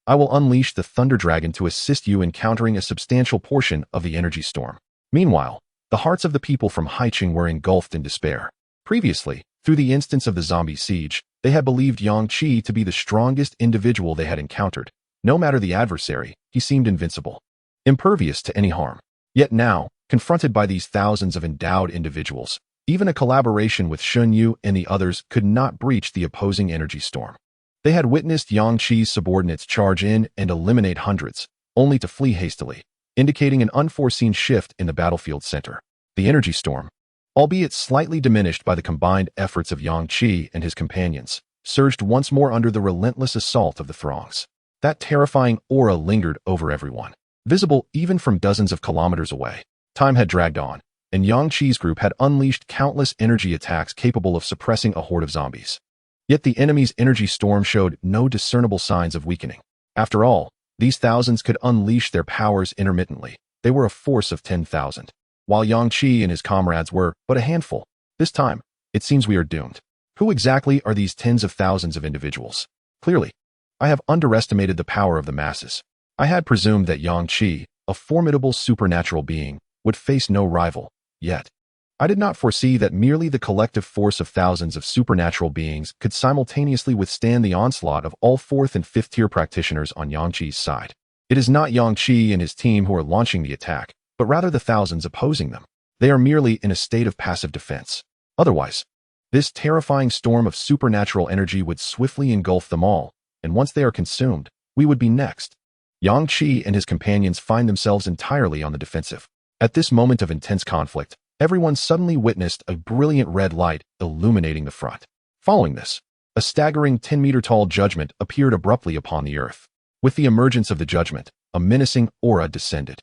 I will unleash the Thunder Dragon to assist you in countering a substantial portion of the energy storm." Meanwhile, the hearts of the people from Haiqing were engulfed in despair. Previously, through the instance of the zombie siege, they had believed Yang Qi to be the strongest individual they had encountered. No matter the adversary, he seemed invincible, impervious to any harm. Yet now, confronted by these thousands of endowed individuals, even a collaboration with Shunyu and the others could not breach the opposing energy storm. They had witnessed Yang Qi's subordinates charge in and eliminate hundreds, only to flee hastily, indicating an unforeseen shift in the battlefield center. The energy storm, albeit slightly diminished by the combined efforts of Yang Qi and his companions, surged once more under the relentless assault of the throngs. That terrifying aura lingered over everyone, visible even from dozens of kilometers away. Time had dragged on, and Yang Qi's group had unleashed countless energy attacks capable of suppressing a horde of zombies. Yet the enemy's energy storm showed no discernible signs of weakening. After all, these thousands could unleash their powers intermittently. They were a force of 10,000. While Yang Qi and his comrades were but a handful. This time, it seems we are doomed. Who exactly are these tens of thousands of individuals? Clearly, I have underestimated the power of the masses. I had presumed that Yang Qi, a formidable supernatural being, would face no rival, yet I did not foresee that merely the collective force of thousands of supernatural beings could simultaneously withstand the onslaught of all 4th and 5th tier practitioners on Yang Qi's side. It is not Yang Qi and his team who are launching the attack, but rather the thousands opposing them. They are merely in a state of passive defense. Otherwise, this terrifying storm of supernatural energy would swiftly engulf them all, and once they are consumed, we would be next. Yang Qi and his companions find themselves entirely on the defensive. At this moment of intense conflict, everyone suddenly witnessed a brilliant red light illuminating the front. Following this, a staggering 10-meter-tall judgment appeared abruptly upon the earth. With the emergence of the judgment, a menacing aura descended.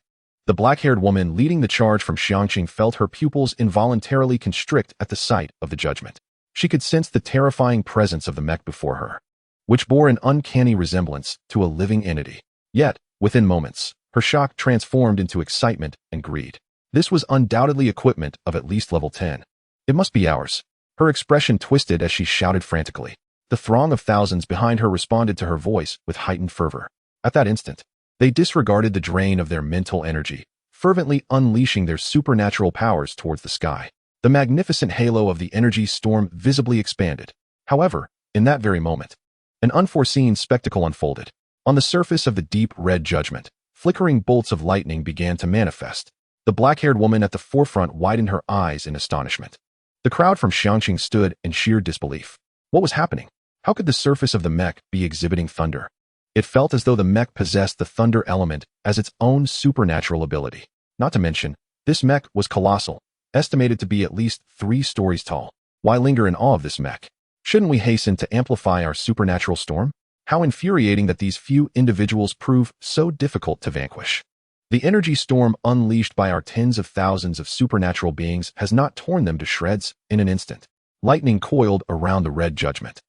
The black-haired woman leading the charge from Xiangqing felt her pupils involuntarily constrict at the sight of the judgment. She could sense the terrifying presence of the mech before her, which bore an uncanny resemblance to a living entity. Yet, within moments, her shock transformed into excitement and greed. This was undoubtedly equipment of at least level 10. It must be ours. Her expression twisted as she shouted frantically. The throng of thousands behind her responded to her voice with heightened fervor. At that instant, they disregarded the drain of their mental energy, fervently unleashing their supernatural powers towards the sky. The magnificent halo of the energy storm visibly expanded. However, in that very moment, an unforeseen spectacle unfolded. On the surface of the deep red judgment, flickering bolts of lightning began to manifest. The black-haired woman at the forefront widened her eyes in astonishment. The crowd from Xiangqing stood in sheer disbelief. What was happening? How could the surface of the mech be exhibiting thunder? It felt as though the mech possessed the thunder element as its own supernatural ability. Not to mention, this mech was colossal, estimated to be at least 3 stories tall. Why linger in awe of this mech? Shouldn't we hasten to amplify our supernatural storm? How infuriating that these few individuals prove so difficult to vanquish. The energy storm unleashed by our tens of thousands of supernatural beings has not torn them to shreds in an instant. Lightning coiled around the red judgment.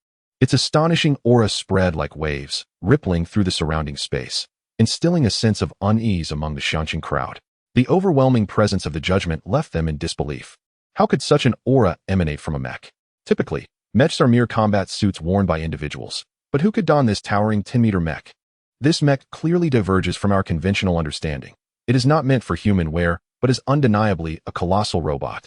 Its astonishing aura spread like waves, rippling through the surrounding space, instilling a sense of unease among the Xiangqing crowd. The overwhelming presence of the judgment left them in disbelief. How could such an aura emanate from a mech? Typically, mechs are mere combat suits worn by individuals, but who could don this towering 10-meter mech? This mech clearly diverges from our conventional understanding. It is not meant for human wear, but is undeniably a colossal robot.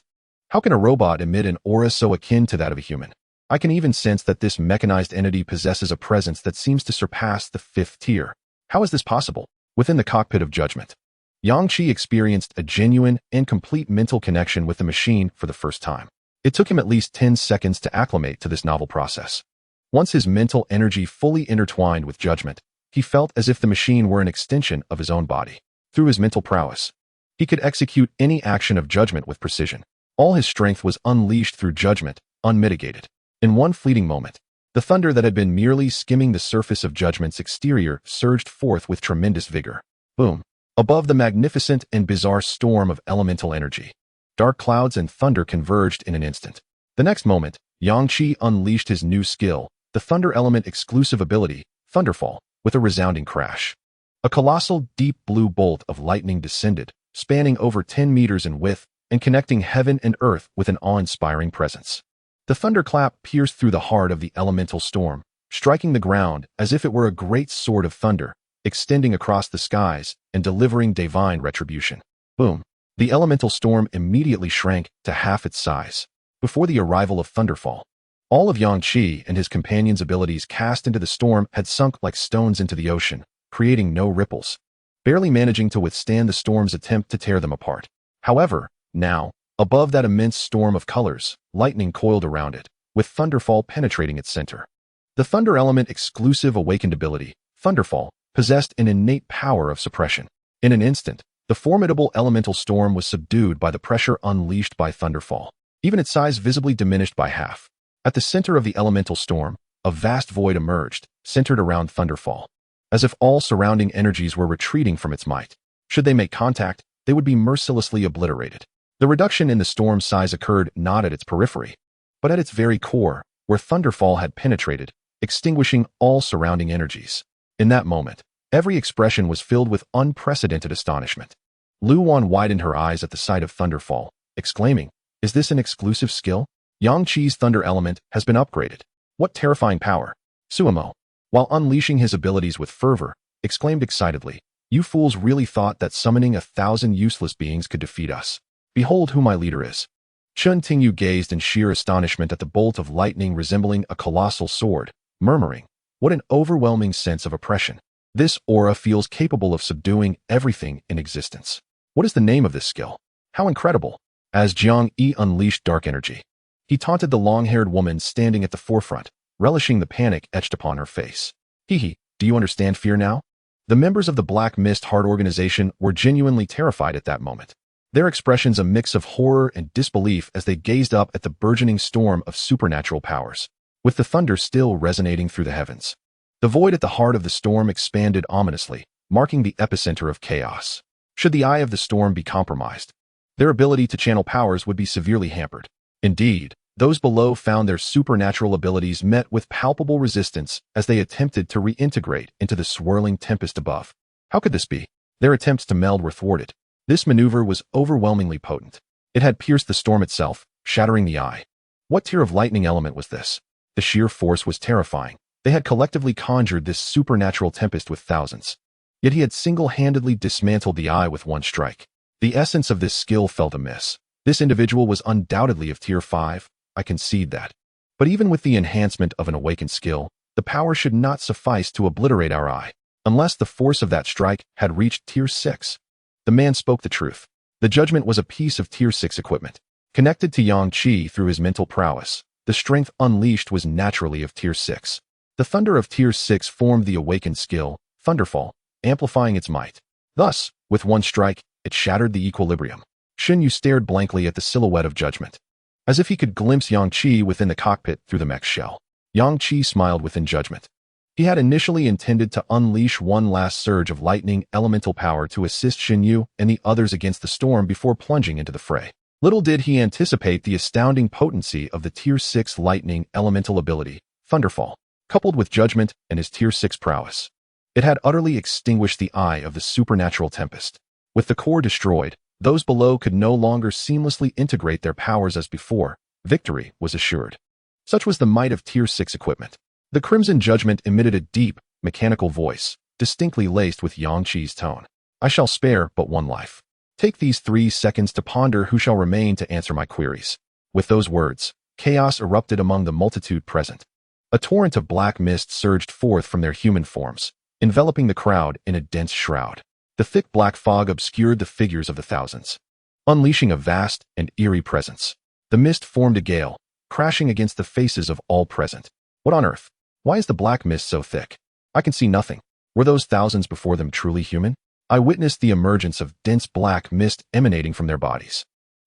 How can a robot emit an aura so akin to that of a human? I can even sense that this mechanized entity possesses a presence that seems to surpass the 5th tier. How is this possible? Within the cockpit of judgment, Yang Qi experienced a genuine and complete mental connection with the machine for the first time. It took him at least 10 seconds to acclimate to this novel process. Once his mental energy fully intertwined with judgment, he felt as if the machine were an extension of his own body. Through his mental prowess, he could execute any action of judgment with precision. All his strength was unleashed through judgment, unmitigated. In one fleeting moment, the thunder that had been merely skimming the surface of judgment's exterior surged forth with tremendous vigor. Boom! Above the magnificent and bizarre storm of elemental energy, dark clouds and thunder converged in an instant. The next moment, Yang Qi unleashed his new skill, the thunder element exclusive ability, Thunderfall, with a resounding crash. A colossal deep blue bolt of lightning descended, spanning over 10 meters in width and connecting heaven and earth with an awe-inspiring presence. The thunderclap pierced through the heart of the elemental storm, striking the ground as if it were a great sword of thunder, extending across the skies and delivering divine retribution. Boom! The elemental storm immediately shrank to half its size. Before the arrival of Thunderfall, all of Yang Qi and his companions' abilities cast into the storm had sunk like stones into the ocean, creating no ripples, barely managing to withstand the storm's attempt to tear them apart. However, now, above that immense storm of colors, lightning coiled around it, with Thunderfall penetrating its center. The thunder element exclusive awakened ability, Thunderfall, possessed an innate power of suppression. In an instant, the formidable elemental storm was subdued by the pressure unleashed by Thunderfall, even its size visibly diminished by half. At the center of the elemental storm, a vast void emerged, centered around Thunderfall, as if all surrounding energies were retreating from its might. Should they make contact, they would be mercilessly obliterated. The reduction in the storm's size occurred not at its periphery, but at its very core, where Thunderfall had penetrated, extinguishing all surrounding energies. In that moment, every expression was filled with unprecedented astonishment. Lu Wan widened her eyes at the sight of Thunderfall, exclaiming, "Is this an exclusive skill? Yang Qi's thunder element has been upgraded. What terrifying power!" Suemo, while unleashing his abilities with fervor, exclaimed excitedly, "You fools really thought that summoning 1,000 useless beings could defeat us. Behold who my leader is." Chun Tingyu gazed in sheer astonishment at the bolt of lightning resembling a colossal sword, murmuring, "What an overwhelming sense of oppression. This aura feels capable of subduing everything in existence. What is the name of this skill? How incredible!" As Jiang Yi unleashed dark energy, he taunted the long-haired woman standing at the forefront, relishing the panic etched upon her face. "Hee, do you understand fear now?" The members of the Black Mist Heart organization were genuinely terrified at that moment, their expressions a mix of horror and disbelief as they gazed up at the burgeoning storm of supernatural powers, with the thunder still resonating through the heavens. The void at the heart of the storm expanded ominously, marking the epicenter of chaos. Should the eye of the storm be compromised, their ability to channel powers would be severely hampered. Indeed, those below found their supernatural abilities met with palpable resistance as they attempted to reintegrate into the swirling tempest above. How could this be? Their attempts to meld were thwarted. This maneuver was overwhelmingly potent. It had pierced the storm itself, shattering the eye. What tier of lightning element was this? The sheer force was terrifying. They had collectively conjured this supernatural tempest with thousands. Yet he had single-handedly dismantled the eye with one strike. The essence of this skill felt amiss. This individual was undoubtedly of tier 5, I concede that. But even with the enhancement of an awakened skill, the power should not suffice to obliterate our eye, unless the force of that strike had reached tier 6. The man spoke the truth. The judgment was a piece of tier 6 equipment. Connected to Yang Qi through his mental prowess, the strength unleashed was naturally of tier 6. The thunder of tier 6 formed the awakened skill, Thunderfall, amplifying its might. Thus, with one strike, it shattered the equilibrium. Shen Yu stared blankly at the silhouette of judgment, as if he could glimpse Yang Qi within the cockpit through the mech's shell. Yang Qi smiled within judgment. He had initially intended to unleash one last surge of lightning elemental power to assist Shen Yu and the others against the storm before plunging into the fray. Little did he anticipate the astounding potency of the tier 6 lightning elemental ability, Thunderfall, coupled with judgment and his tier 6 prowess. It had utterly extinguished the eye of the supernatural tempest. With the core destroyed, those below could no longer seamlessly integrate their powers as before. Victory was assured. Such was the might of tier 6 equipment. The Crimson Judgment emitted a deep, mechanical voice, distinctly laced with Yang Qi's tone. I shall spare but one life. Take these 3 seconds to ponder who shall remain to answer my queries. With those words, chaos erupted among the multitude present. A torrent of black mist surged forth from their human forms, enveloping the crowd in a dense shroud. The thick black fog obscured the figures of the thousands, unleashing a vast and eerie presence. The mist formed a gale, crashing against the faces of all present. What on earth? Why is the black mist so thick? I can see nothing. Were those thousands before them truly human? I witnessed the emergence of dense black mist emanating from their bodies.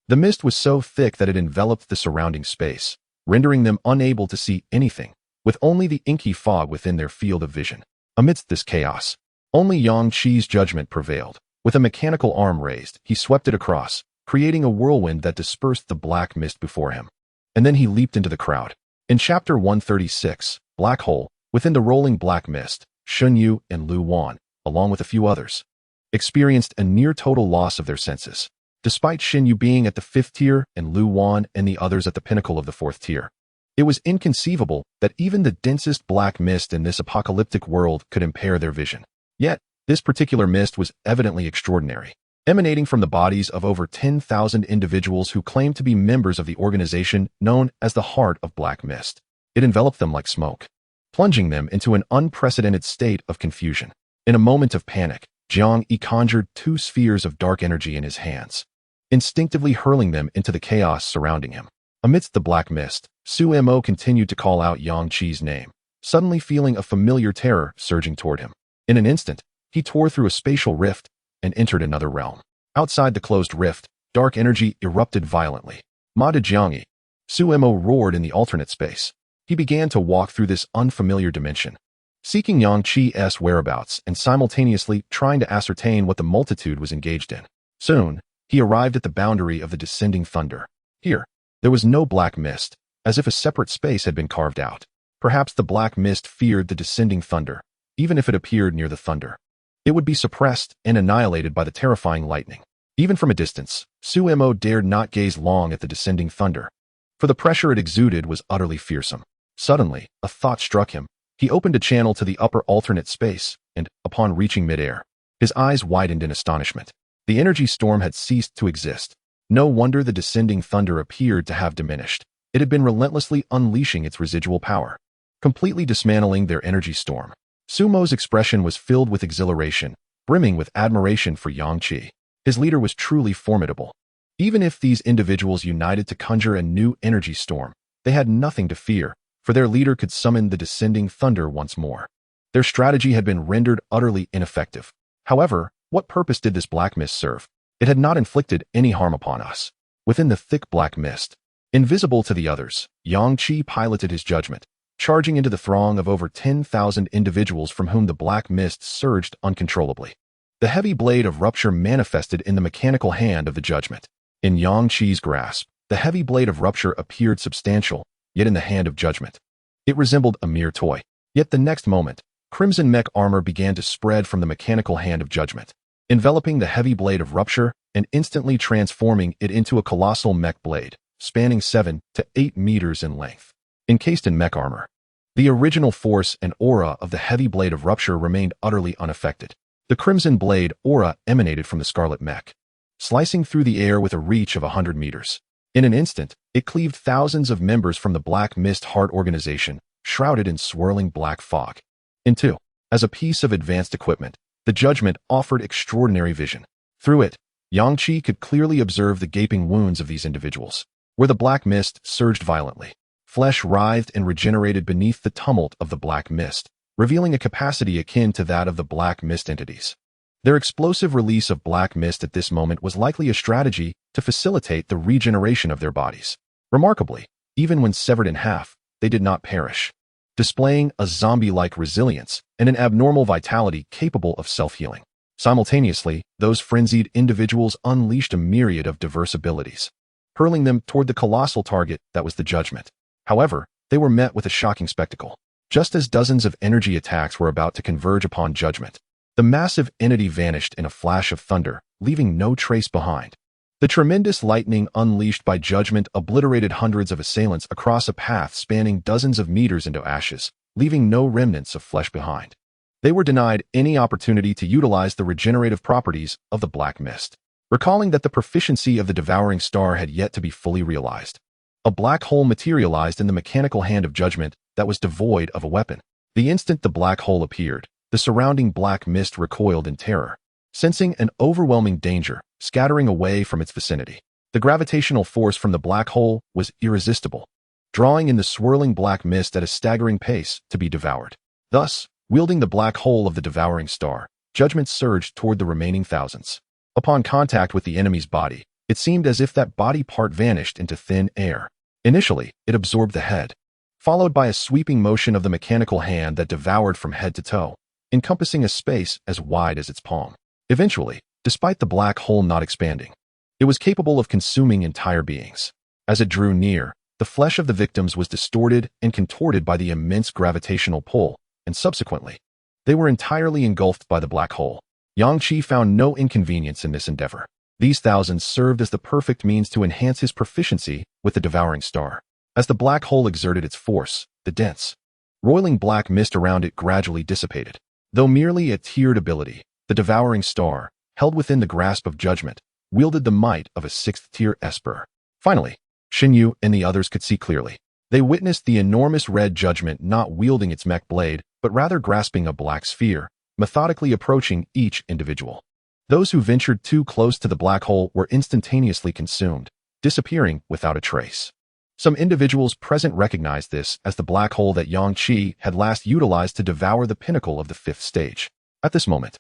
The mist was so thick that it enveloped the surrounding space, rendering them unable to see anything, with only the inky fog within their field of vision. Amidst this chaos, only Yang Qi's judgment prevailed. With a mechanical arm raised, he swept it across, creating a whirlwind that dispersed the black mist before him. And then he leaped into the crowd. In Chapter 136, Black Hole, within the rolling black mist, Shen Yu and Lu Wan, along with a few others, experienced a near-total loss of their senses. Despite Shen Yu being at the 5th tier and Lu Wan and the others at the pinnacle of the 4th tier, it was inconceivable that even the densest black mist in this apocalyptic world could impair their vision. Yet, this particular mist was evidently extraordinary, emanating from the bodies of over 10,000 individuals who claimed to be members of the organization known as the Heart of Black Mist. It enveloped them like smoke, plunging them into an unprecedented state of confusion. In a moment of panic, Jiang Yi conjured 2 spheres of dark energy in his hands, instinctively hurling them into the chaos surrounding him. Amidst the black mist, Su Mo continued to call out Yang Qi's name, suddenly feeling a familiar terror surging toward him. In an instant, he tore through a spatial rift and entered another realm. Outside the closed rift, dark energy erupted violently. Ma de Jiangyi. Su Mo roared in the alternate space. He began to walk through this unfamiliar dimension, seeking Yang Qi's whereabouts and simultaneously trying to ascertain what the multitude was engaged in. Soon, he arrived at the boundary of the descending thunder. Here, there was no black mist, as if a separate space had been carved out. Perhaps the black mist feared the descending thunder. Even if it appeared near the thunder, it would be suppressed and annihilated by the terrifying lightning. Even from a distance, Su Mo dared not gaze long at the descending thunder, for the pressure it exuded was utterly fearsome. Suddenly, a thought struck him. He opened a channel to the upper alternate space, and, upon reaching midair, his eyes widened in astonishment. The energy storm had ceased to exist. No wonder the descending thunder appeared to have diminished. It had been relentlessly unleashing its residual power, completely dismantling their energy storm. Sumo's expression was filled with exhilaration, brimming with admiration for Yang Qi. His leader was truly formidable. Even if these individuals united to conjure a new energy storm, they had nothing to fear, for their leader could summon the descending thunder once more. Their strategy had been rendered utterly ineffective. However, what purpose did this black mist serve? It had not inflicted any harm upon us. Within the thick black mist, invisible to the others, Yang Qi piloted his judgment, charging into the throng of over 10,000 individuals from whom the black mist surged uncontrollably. The heavy blade of rupture manifested in the mechanical hand of the judgment. In Yang Qi's grasp, the heavy blade of rupture appeared substantial, yet in the hand of judgment, it resembled a mere toy. Yet the next moment, crimson mech armor began to spread from the mechanical hand of judgment, enveloping the heavy blade of rupture and instantly transforming it into a colossal mech blade, spanning 7 to 8 meters in length. Encased in mech armor, the original force and aura of the heavy blade of rupture remained utterly unaffected. The crimson blade aura emanated from the scarlet mech, slicing through the air with a reach of 100 meters. In an instant, it cleaved thousands of members from the Black Mist Heart organization, shrouded in swirling black fog. In two, as a piece of advanced equipment, the judgment offered extraordinary vision. Through it, Yang Qi could clearly observe the gaping wounds of these individuals, where the black mist surged violently. Flesh writhed and regenerated beneath the tumult of the black mist, revealing a capacity akin to that of the black mist entities. Their explosive release of black mist at this moment was likely a strategy to facilitate the regeneration of their bodies. Remarkably, even when severed in half, they did not perish, displaying a zombie-like resilience and an abnormal vitality capable of self-healing. Simultaneously, those frenzied individuals unleashed a myriad of diverse abilities, hurling them toward the colossal target that was the judgment. However, they were met with a shocking spectacle. Just as dozens of energy attacks were about to converge upon judgment, the massive entity vanished in a flash of thunder, leaving no trace behind. The tremendous lightning unleashed by judgment obliterated hundreds of assailants across a path spanning dozens of meters into ashes, leaving no remnants of flesh behind. They were denied any opportunity to utilize the regenerative properties of the black mist. Recalling that the proficiency of the devouring star had yet to be fully realized, a black hole materialized in the mechanical hand of judgment that was devoid of a weapon. The instant the black hole appeared, the surrounding black mist recoiled in terror, sensing an overwhelming danger, scattering away from its vicinity. The gravitational force from the black hole was irresistible, drawing in the swirling black mist at a staggering pace to be devoured. Thus, wielding the black hole of the devouring star, judgment surged toward the remaining thousands. Upon contact with the enemy's body, it seemed as if that body part vanished into thin air. Initially, it absorbed the head, followed by a sweeping motion of the mechanical hand that devoured from head to toe, encompassing a space as wide as its palm. Eventually, despite the black hole not expanding, it was capable of consuming entire beings. As it drew near, the flesh of the victims was distorted and contorted by the immense gravitational pull, and subsequently, they were entirely engulfed by the black hole. Yang Qi found no inconvenience in this endeavor. These thousands served as the perfect means to enhance his proficiency with the devouring star. As the black hole exerted its force, the dense, roiling black mist around it gradually dissipated. Though merely a tiered ability, the devouring star, held within the grasp of judgment, wielded the might of a 6th-tier esper. Finally, Xinyu and the others could see clearly. They witnessed the enormous red judgment not wielding its mech blade, but rather grasping a black sphere, methodically approaching each individual. Those who ventured too close to the black hole were instantaneously consumed, disappearing without a trace. Some individuals present recognized this as the black hole that Yang Qi had last utilized to devour the pinnacle of the 5th stage. At this moment,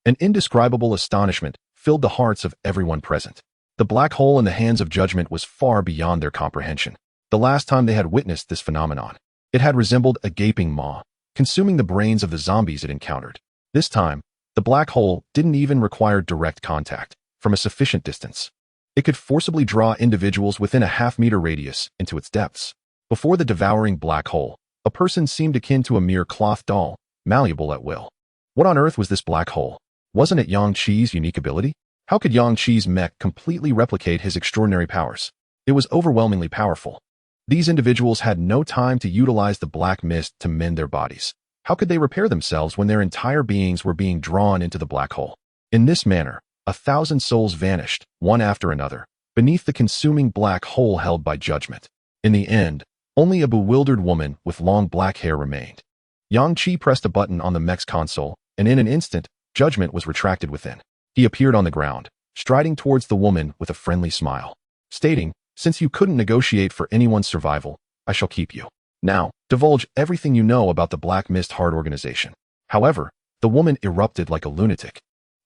an indescribable astonishment filled the hearts of everyone present. The black hole in the hands of judgment was far beyond their comprehension. The last time they had witnessed this phenomenon, it had resembled a gaping maw, consuming the brains of the zombies it encountered. This time, the black hole didn't even require direct contact. From a sufficient distance, it could forcibly draw individuals within a half-meter radius into its depths. Before the devouring black hole, a person seemed akin to a mere cloth doll, malleable at will. What on earth was this black hole? Wasn't it Yang Qi's unique ability? How could Yang Qi's mech completely replicate his extraordinary powers? It was overwhelmingly powerful. These individuals had no time to utilize the black mist to mend their bodies. How could they repair themselves when their entire beings were being drawn into the black hole? In this manner, 1,000 souls vanished, one after another, beneath the consuming black hole held by judgment. In the end, only a bewildered woman with long black hair remained. Yang Qi pressed a button on the mech's console, and in an instant, judgment was retracted within. He appeared on the ground, striding towards the woman with a friendly smile, stating, "Since you couldn't negotiate for anyone's survival, I shall keep you. Now, divulge everything you know about the Black Mist Heart organization." However, the woman erupted like a lunatic,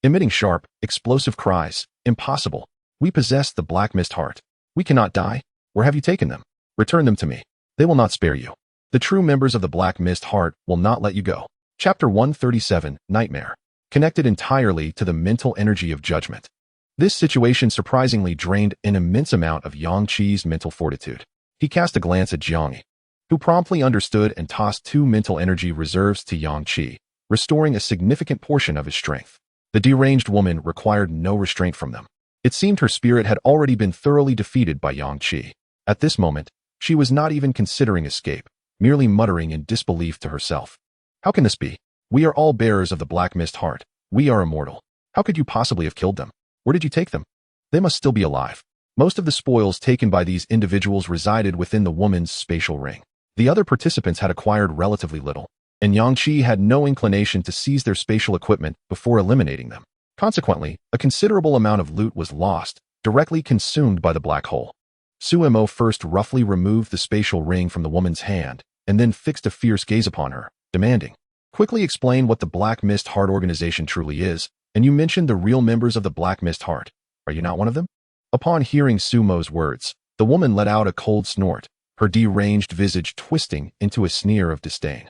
emitting sharp, explosive cries. "Impossible. We possess the Black Mist Heart. We cannot die. Where have you taken them? Return them to me. They will not spare you." The true members of the Black Mist Heart will not let you go. Chapter 137, Nightmare. Connected entirely to the mental energy of judgment. This situation surprisingly drained an immense amount of Yang Qi's mental fortitude. He cast a glance at Jiang Yi, who promptly understood and tossed 2 mental energy reserves to Yang Qi, restoring a significant portion of his strength. The deranged woman required no restraint from them. It seemed her spirit had already been thoroughly defeated by Yang Qi. At this moment, she was not even considering escape, merely muttering in disbelief to herself. How can this be? We are all bearers of the Black Mist Heart. We are immortal. How could you possibly have killed them? Where did you take them? They must still be alive. Most of the spoils taken by these individuals resided within the woman's spatial ring. The other participants had acquired relatively little, and Yang Qi had no inclination to seize their spatial equipment before eliminating them. Consequently, a considerable amount of loot was lost, directly consumed by the black hole. Su Mo first roughly removed the spatial ring from the woman's hand, and then fixed a fierce gaze upon her, demanding, "Quickly explain what the Black Mist Heart organization truly is, and you mentioned the real members of the Black Mist Heart. Are you not one of them?" Upon hearing Su Mo's words, the woman let out a cold snort, her deranged visage twisting into a sneer of disdain.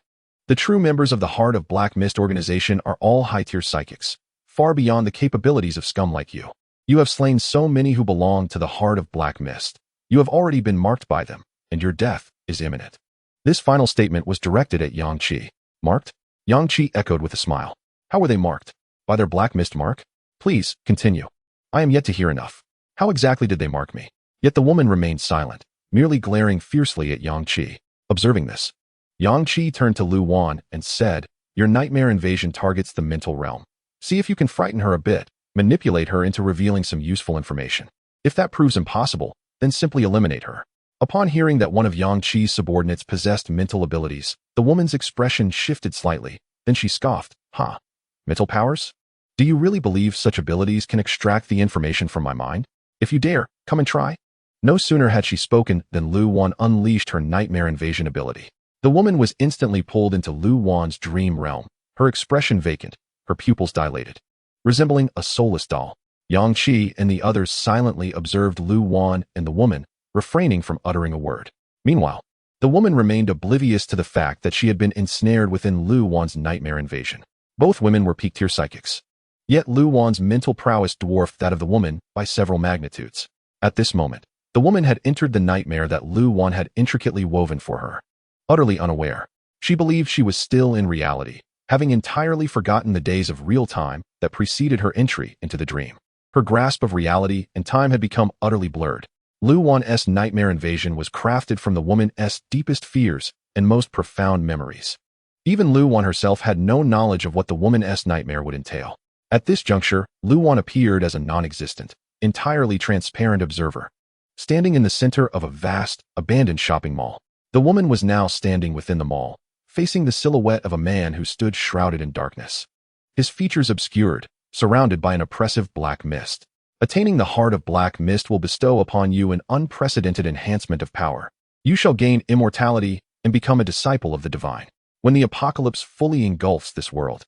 The true members of the Heart of Black Mist organization are all high-tier psychics, far beyond the capabilities of scum like you. You have slain so many who belong to the Heart of Black Mist. You have already been marked by them, and your death is imminent. This final statement was directed at Yang Qi. Marked? Yang Qi echoed with a smile. How were they marked? By their Black Mist mark? Please, continue. I am yet to hear enough. How exactly did they mark me? Yet the woman remained silent, merely glaring fiercely at Yang Qi. Observing this, Yang Qi turned to Lu Wan and said, "Your nightmare invasion targets the mental realm. See if you can frighten her a bit, manipulate her into revealing some useful information. If that proves impossible, then simply eliminate her." Upon hearing that one of Yang Qi's subordinates possessed mental abilities, the woman's expression shifted slightly. Then she scoffed, "Huh? Mental powers? Do you really believe such abilities can extract the information from my mind? If you dare, come and try." No sooner had she spoken than Lu Wan unleashed her nightmare invasion ability. The woman was instantly pulled into Lu Wan's dream realm, her expression vacant, her pupils dilated, resembling a soulless doll. Yang Qi and the others silently observed Lu Wan and the woman, refraining from uttering a word. Meanwhile, the woman remained oblivious to the fact that she had been ensnared within Lu Wan's nightmare invasion. Both women were peak-tier psychics. Yet Lu Wan's mental prowess dwarfed that of the woman by several magnitudes. At this moment, the woman had entered the nightmare that Lu Wan had intricately woven for her. Utterly unaware, she believed she was still in reality, having entirely forgotten the days of real time that preceded her entry into the dream. Her grasp of reality and time had become utterly blurred. Lu Wan's nightmare invasion was crafted from the woman's deepest fears and most profound memories. Even Lu Wan herself had no knowledge of what the woman's nightmare would entail. At this juncture, Lu Wan appeared as a non-existent, entirely transparent observer, standing in the center of a vast, abandoned shopping mall. The woman was now standing within the mall, facing the silhouette of a man who stood shrouded in darkness. His features obscured, surrounded by an oppressive black mist. Attaining the Heart of Black Mist will bestow upon you an unprecedented enhancement of power. You shall gain immortality and become a disciple of the divine. When the apocalypse fully engulfs this world,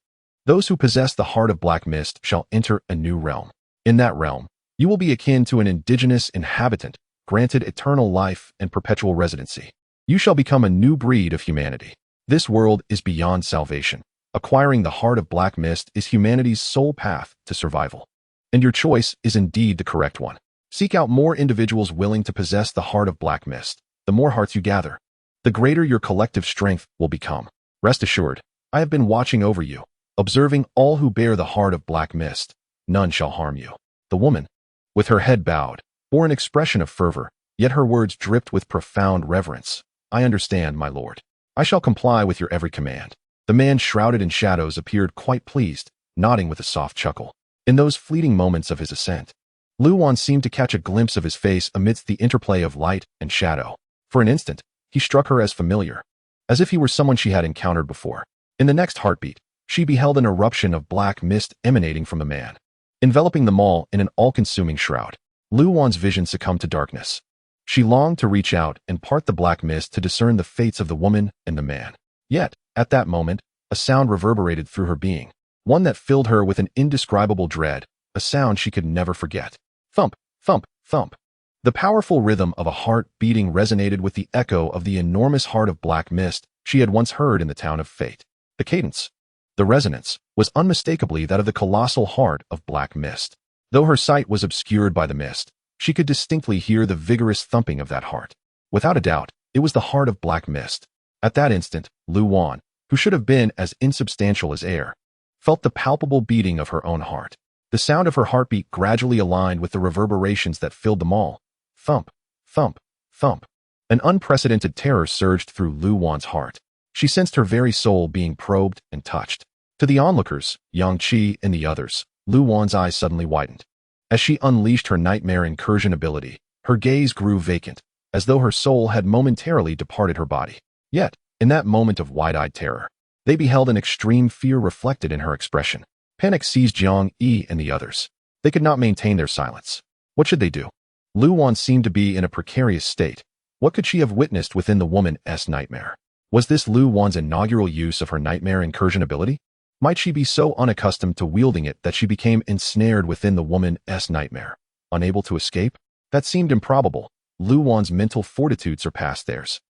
those who possess the Heart of Black Mist shall enter a new realm. In that realm, you will be akin to an indigenous inhabitant, granted eternal life and perpetual residency. You shall become a new breed of humanity. This world is beyond salvation. Acquiring the Heart of Black Mist is humanity's sole path to survival. And your choice is indeed the correct one. Seek out more individuals willing to possess the Heart of Black Mist. The more hearts you gather, the greater your collective strength will become. Rest assured, I have been watching over you, observing all who bear the Heart of Black Mist. None shall harm you. The woman, with her head bowed, bore an expression of fervor, yet her words dripped with profound reverence. I understand, my lord. I shall comply with your every command. The man shrouded in shadows appeared quite pleased, nodding with a soft chuckle. In those fleeting moments of his ascent, Lu Wan seemed to catch a glimpse of his face amidst the interplay of light and shadow. For an instant, he struck her as familiar, as if he were someone she had encountered before. In the next heartbeat, she beheld an eruption of black mist emanating from the man, enveloping the mall in an all-consuming shroud. Lu Wan's vision succumbed to darkness. She longed to reach out and part the black mist to discern the fates of the woman and the man. Yet, at that moment, a sound reverberated through her being, one that filled her with an indescribable dread, a sound she could never forget. Thump, thump, thump. The powerful rhythm of a heart beating resonated with the echo of the enormous heart of black mist she had once heard in the town of Fate. The cadence, the resonance, was unmistakably that of the colossal heart of black mist. Though her sight was obscured by the mist, she could distinctly hear the vigorous thumping of that heart. Without a doubt, it was the heart of black mist. At that instant, Lu Wan, who should have been as insubstantial as air, felt the palpable beating of her own heart. The sound of her heartbeat gradually aligned with the reverberations that filled the mall. Thump, thump, thump. An unprecedented terror surged through Lu Wan's heart. She sensed her very soul being probed and touched. To the onlookers, Yang Qi and the others, Lu Wan's eyes suddenly widened. As she unleashed her nightmare incursion ability, her gaze grew vacant, as though her soul had momentarily departed her body. Yet, in that moment of wide-eyed terror, they beheld an extreme fear reflected in her expression. Panic seized Jiang Yi and the others. They could not maintain their silence. What should they do? Lu Wan seemed to be in a precarious state. What could she have witnessed within the woman's nightmare? Was this Lu Wan's inaugural use of her nightmare incursion ability? Might she be so unaccustomed to wielding it that she became ensnared within the woman's nightmare, unable to escape? That seemed improbable. Lu Wan's mental fortitude surpassed theirs.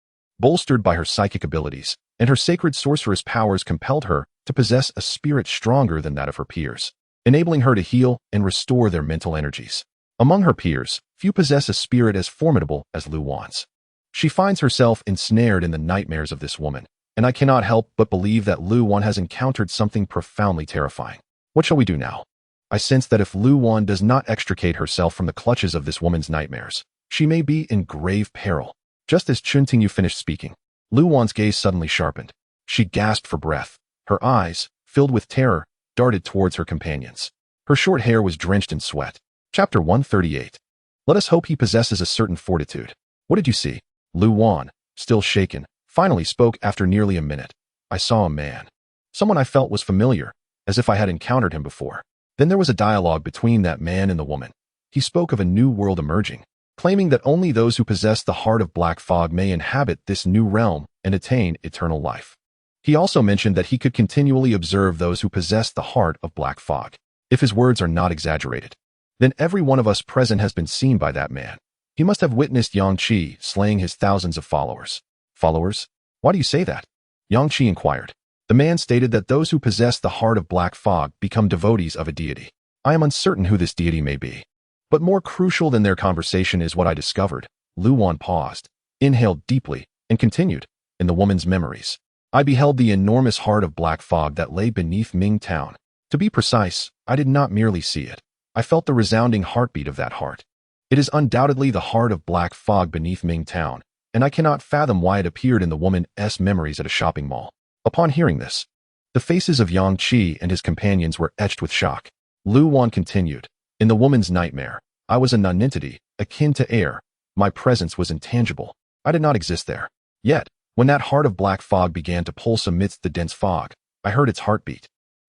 Bolstered by her psychic abilities, and her sacred sorceress powers compelled her to possess a spirit stronger than that of her peers, enabling her to heal and restore their mental energies. Among her peers, few possess a spirit as formidable as Lu Wan's. She finds herself ensnared in the nightmares of this woman, and I cannot help but believe that Lu Wan has encountered something profoundly terrifying. What shall we do now? I sense that if Lu Wan does not extricate herself from the clutches of this woman's nightmares, she may be in grave peril. Just as Chun Tingyu finished speaking, Lu Wan's gaze suddenly sharpened. She gasped for breath. Her eyes, filled with terror, darted towards her companions. Her short hair was drenched in sweat. Chapter 138. Let us hope he possesses a certain fortitude. What did you see? Lu Wan, still shaken, finally spoke after nearly a minute. I saw a man. Someone I felt was familiar, as if I had encountered him before. Then there was a dialogue between that man and the woman. He spoke of a new world emerging, claiming that only those who possess the heart of black fog may inhabit this new realm and attain eternal life. He also mentioned that he could continually observe those who possess the heart of black fog. If his words are not exaggerated, then every one of us present has been seen by that man. He must have witnessed Yang Qi slaying his thousands of followers. Followers? Why do you say that? Yang Qi inquired. The man stated that those who possess the heart of black fog become devotees of a deity. I am uncertain who this deity may be. But more crucial than their conversation is what I discovered. Lu Wan paused, inhaled deeply, and continued. In the woman's memories, I beheld the enormous heart of black fog that lay beneath Ming Town. To be precise, I did not merely see it. I felt the resounding heartbeat of that heart. It is undoubtedly the heart of black fog beneath Ming Town, and I cannot fathom why it appeared in the woman's memories at a shopping mall. Upon hearing this, the faces of Yang Qi and his companions were etched with shock. Lu Wan continued. In the woman's nightmare, I was a nonentity, akin to air. My presence was intangible. I did not exist there. Yet, when that heart of black fog began to pulse amidst the dense fog, I heard its heartbeat,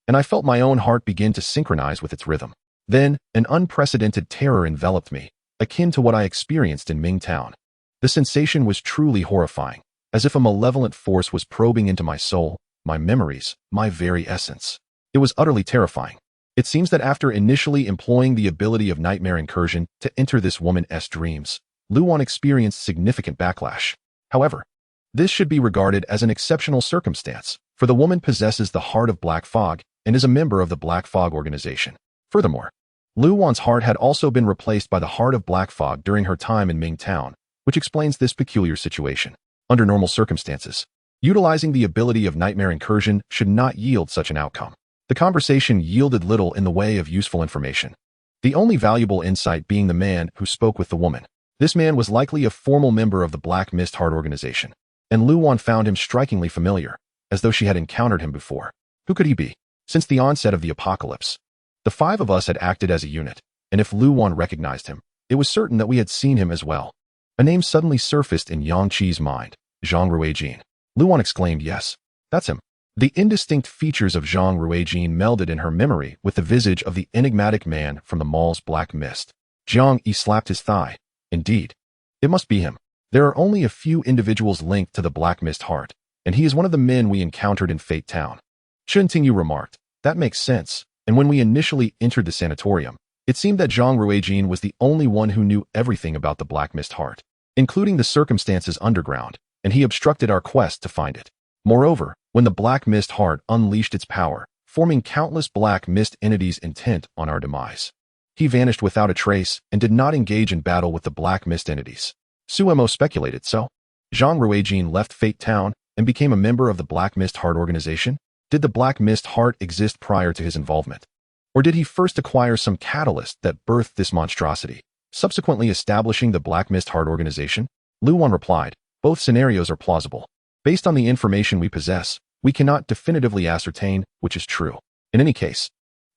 and I felt my own heart begin to synchronize with its rhythm. Then, an unprecedented terror enveloped me, akin to what I experienced in Ming Town. The sensation was truly horrifying, as if a malevolent force was probing into my soul, my memories, my very essence. It was utterly terrifying. It seems that after initially employing the ability of nightmare incursion to enter this woman's dreams, Lu Wan experienced significant backlash. However, this should be regarded as an exceptional circumstance, for the woman possesses the heart of Black Fog and is a member of the Black Fog organization. Furthermore, Lu Wan's heart had also been replaced by the heart of Black Fog during her time in Ming Town, which explains this peculiar situation. Under normal circumstances, utilizing the ability of nightmare incursion should not yield such an outcome. The conversation yielded little in the way of useful information, the only valuable insight being the man who spoke with the woman. This man was likely a formal member of the Black Mist Heart organization, and Lu Wan found him strikingly familiar, as though she had encountered him before. Who could he be? Since the onset of the apocalypse, the five of us had acted as a unit, and if Lu Wan recognized him, it was certain that we had seen him as well. A name suddenly surfaced in Yang Qi's mind. Zhang Ruijin. Lu Wan exclaimed, "Yes, that's him." The indistinct features of Zhang Ruijin melded in her memory with the visage of the enigmatic man from the mall's black mist. Jiang Yi slapped his thigh. Indeed, it must be him. There are only a few individuals linked to the Black Mist Heart, and he is one of the men we encountered in Fate Town. Chun Tingyu remarked, "That makes sense, and when we initially entered the sanatorium, It seemed that Zhang Ruijin was the only one who knew everything about the Black Mist Heart, including the circumstances underground, and he obstructed our quest to find it. Moreover, when the Black Mist Heart unleashed its power, forming countless Black Mist entities intent on our demise, he vanished without a trace and did not engage in battle with the Black Mist entities. Suemo speculated, so Zhang Ruijin left Fate Town and became a member of the Black Mist Heart organization? Did the Black Mist Heart exist prior to his involvement? Or did he first acquire some catalyst that birthed this monstrosity, subsequently establishing the Black Mist Heart organization? Lu Wan replied, both scenarios are plausible. Based on the information we possess, we cannot definitively ascertain which is true. In any case,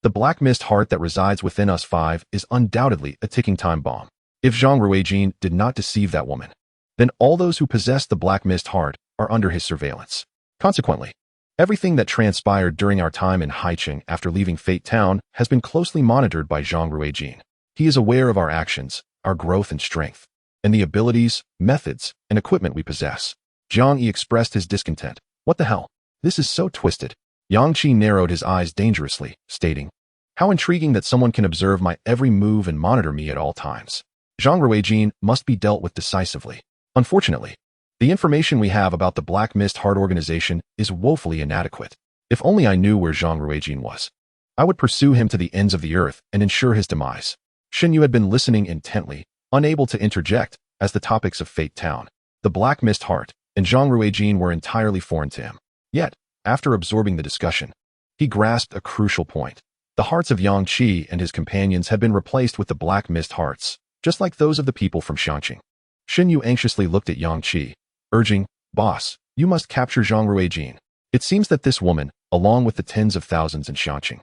the Black Mist Heart that resides within us five is undoubtedly a ticking time bomb. If Zhang Ruijin did not deceive that woman, then all those who possess the Black Mist Heart are under his surveillance. Consequently, everything that transpired during our time in Haicheng after leaving Fate Town has been closely monitored by Zhang Ruijin. He is aware of our actions, our growth and strength, and the abilities, methods, and equipment we possess. Zhang Yi expressed his discontent. What the hell? This is so twisted. Yang Qi narrowed his eyes dangerously, stating, how intriguing that someone can observe my every move and monitor me at all times. Zhang Ruijin must be dealt with decisively. Unfortunately, the information we have about the Black Mist Heart organization is woefully inadequate. If only I knew where Zhang Ruijin was, I would pursue him to the ends of the earth and ensure his demise. Shen Yu had been listening intently, unable to interject, as the topics of Fate Town, the Black Mist Heart, and Zhang Ruijin were entirely foreign to him. Yet, after absorbing the discussion, he grasped a crucial point. The hearts of Yang Qi and his companions had been replaced with the Black Mist Hearts, just like those of the people from Xiangqing. Shen Yu anxiously looked at Yang Qi, urging, boss, you must capture Zhang Ruijin. It seems that this woman, along with the tens of thousands in Xiangqing,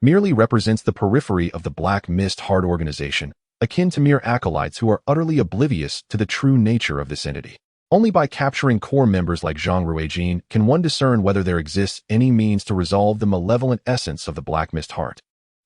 merely represents the periphery of the Black Mist Heart organization, akin to mere acolytes who are utterly oblivious to the true nature of this entity. Only by capturing core members like Zhang Ruijin can one discern whether there exists any means to resolve the malevolent essence of the Black Mist Heart,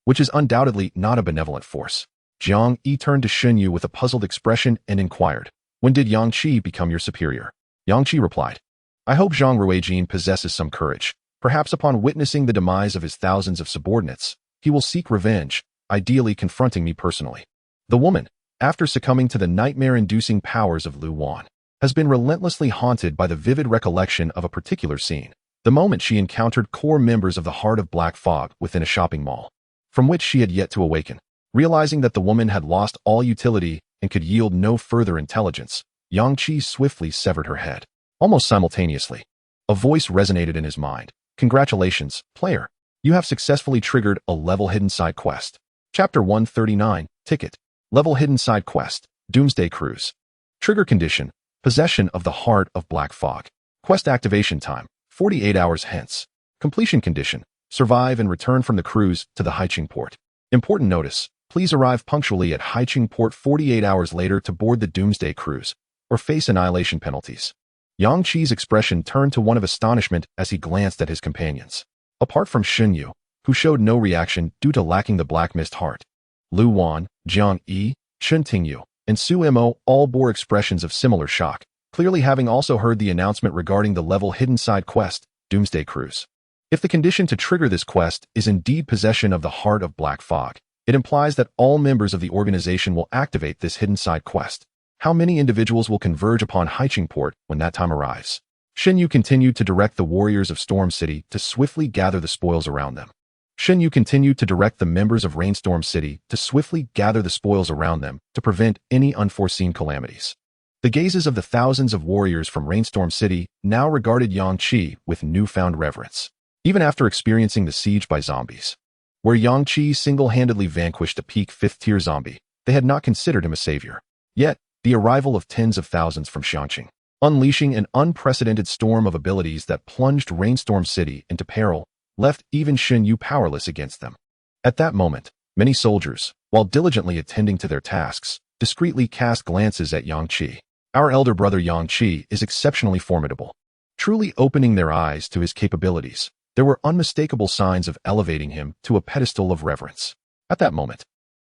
which is undoubtedly not a benevolent force. Jiang Yi turned to Shen Yu with a puzzled expression and inquired, when did Yang Qi become your superior? Yang Qi replied, I hope Zhang Ruijin possesses some courage. Perhaps upon witnessing the demise of his thousands of subordinates, he will seek revenge, ideally confronting me personally. The woman, after succumbing to the nightmare-inducing powers of Lu Wan, has been relentlessly haunted by the vivid recollection of a particular scene, the moment she encountered core members of the Heart of Black Fog within a shopping mall, from which she had yet to awaken. Realizing that the woman had lost all utility and could yield no further intelligence, Yang Qi swiftly severed her head. Almost simultaneously, a voice resonated in his mind. Congratulations, player. You have successfully triggered a level hidden side quest. Chapter 139, Ticket. Level hidden side quest, Doomsday Cruise. Trigger condition, possession of the Heart of Black Fog. Quest activation time, 48 hours hence. Completion condition, survive and return from the cruise to the Haicheng port. Important notice, please arrive punctually at Haicheng port 48 hours later to board the Doomsday Cruise, or face annihilation penalties. Yang Qi's expression turned to one of astonishment as he glanced at his companions. Apart from Shen Yu, who showed no reaction due to lacking the Black Mist Heart, Lu Wan, Jiang Yi, Chen Tingyu, and Su Mo all bore expressions of similar shock, clearly having also heard the announcement regarding the level hidden side quest, Doomsday Cruise. If the condition to trigger this quest is indeed possession of the Heart of Black Fog, it implies that all members of the organization will activate this hidden side quest. How many individuals will converge upon Haicheng port when that time arrives? Shen Yu continued to direct the warriors of Storm City to swiftly gather the spoils around them. Shen Yu continued to direct the members of Rainstorm City to swiftly gather the spoils around them to prevent any unforeseen calamities. The gazes of the thousands of warriors from Rainstorm City now regarded Yang Qi with newfound reverence. Even after experiencing the siege by zombies, where Yang Qi single-handedly vanquished a peak 5th-tier zombie, they had not considered him a savior. Yet, the arrival of tens of thousands from Xiangqing, unleashing an unprecedented storm of abilities that plunged Rainstorm City into peril, left even Shen Yu powerless against them. At that moment, many soldiers, while diligently attending to their tasks, discreetly cast glances at Yang Qi. Our elder brother Yang Qi is exceptionally formidable. Truly opening their eyes to his capabilities, there were unmistakable signs of elevating him to a pedestal of reverence. At that moment,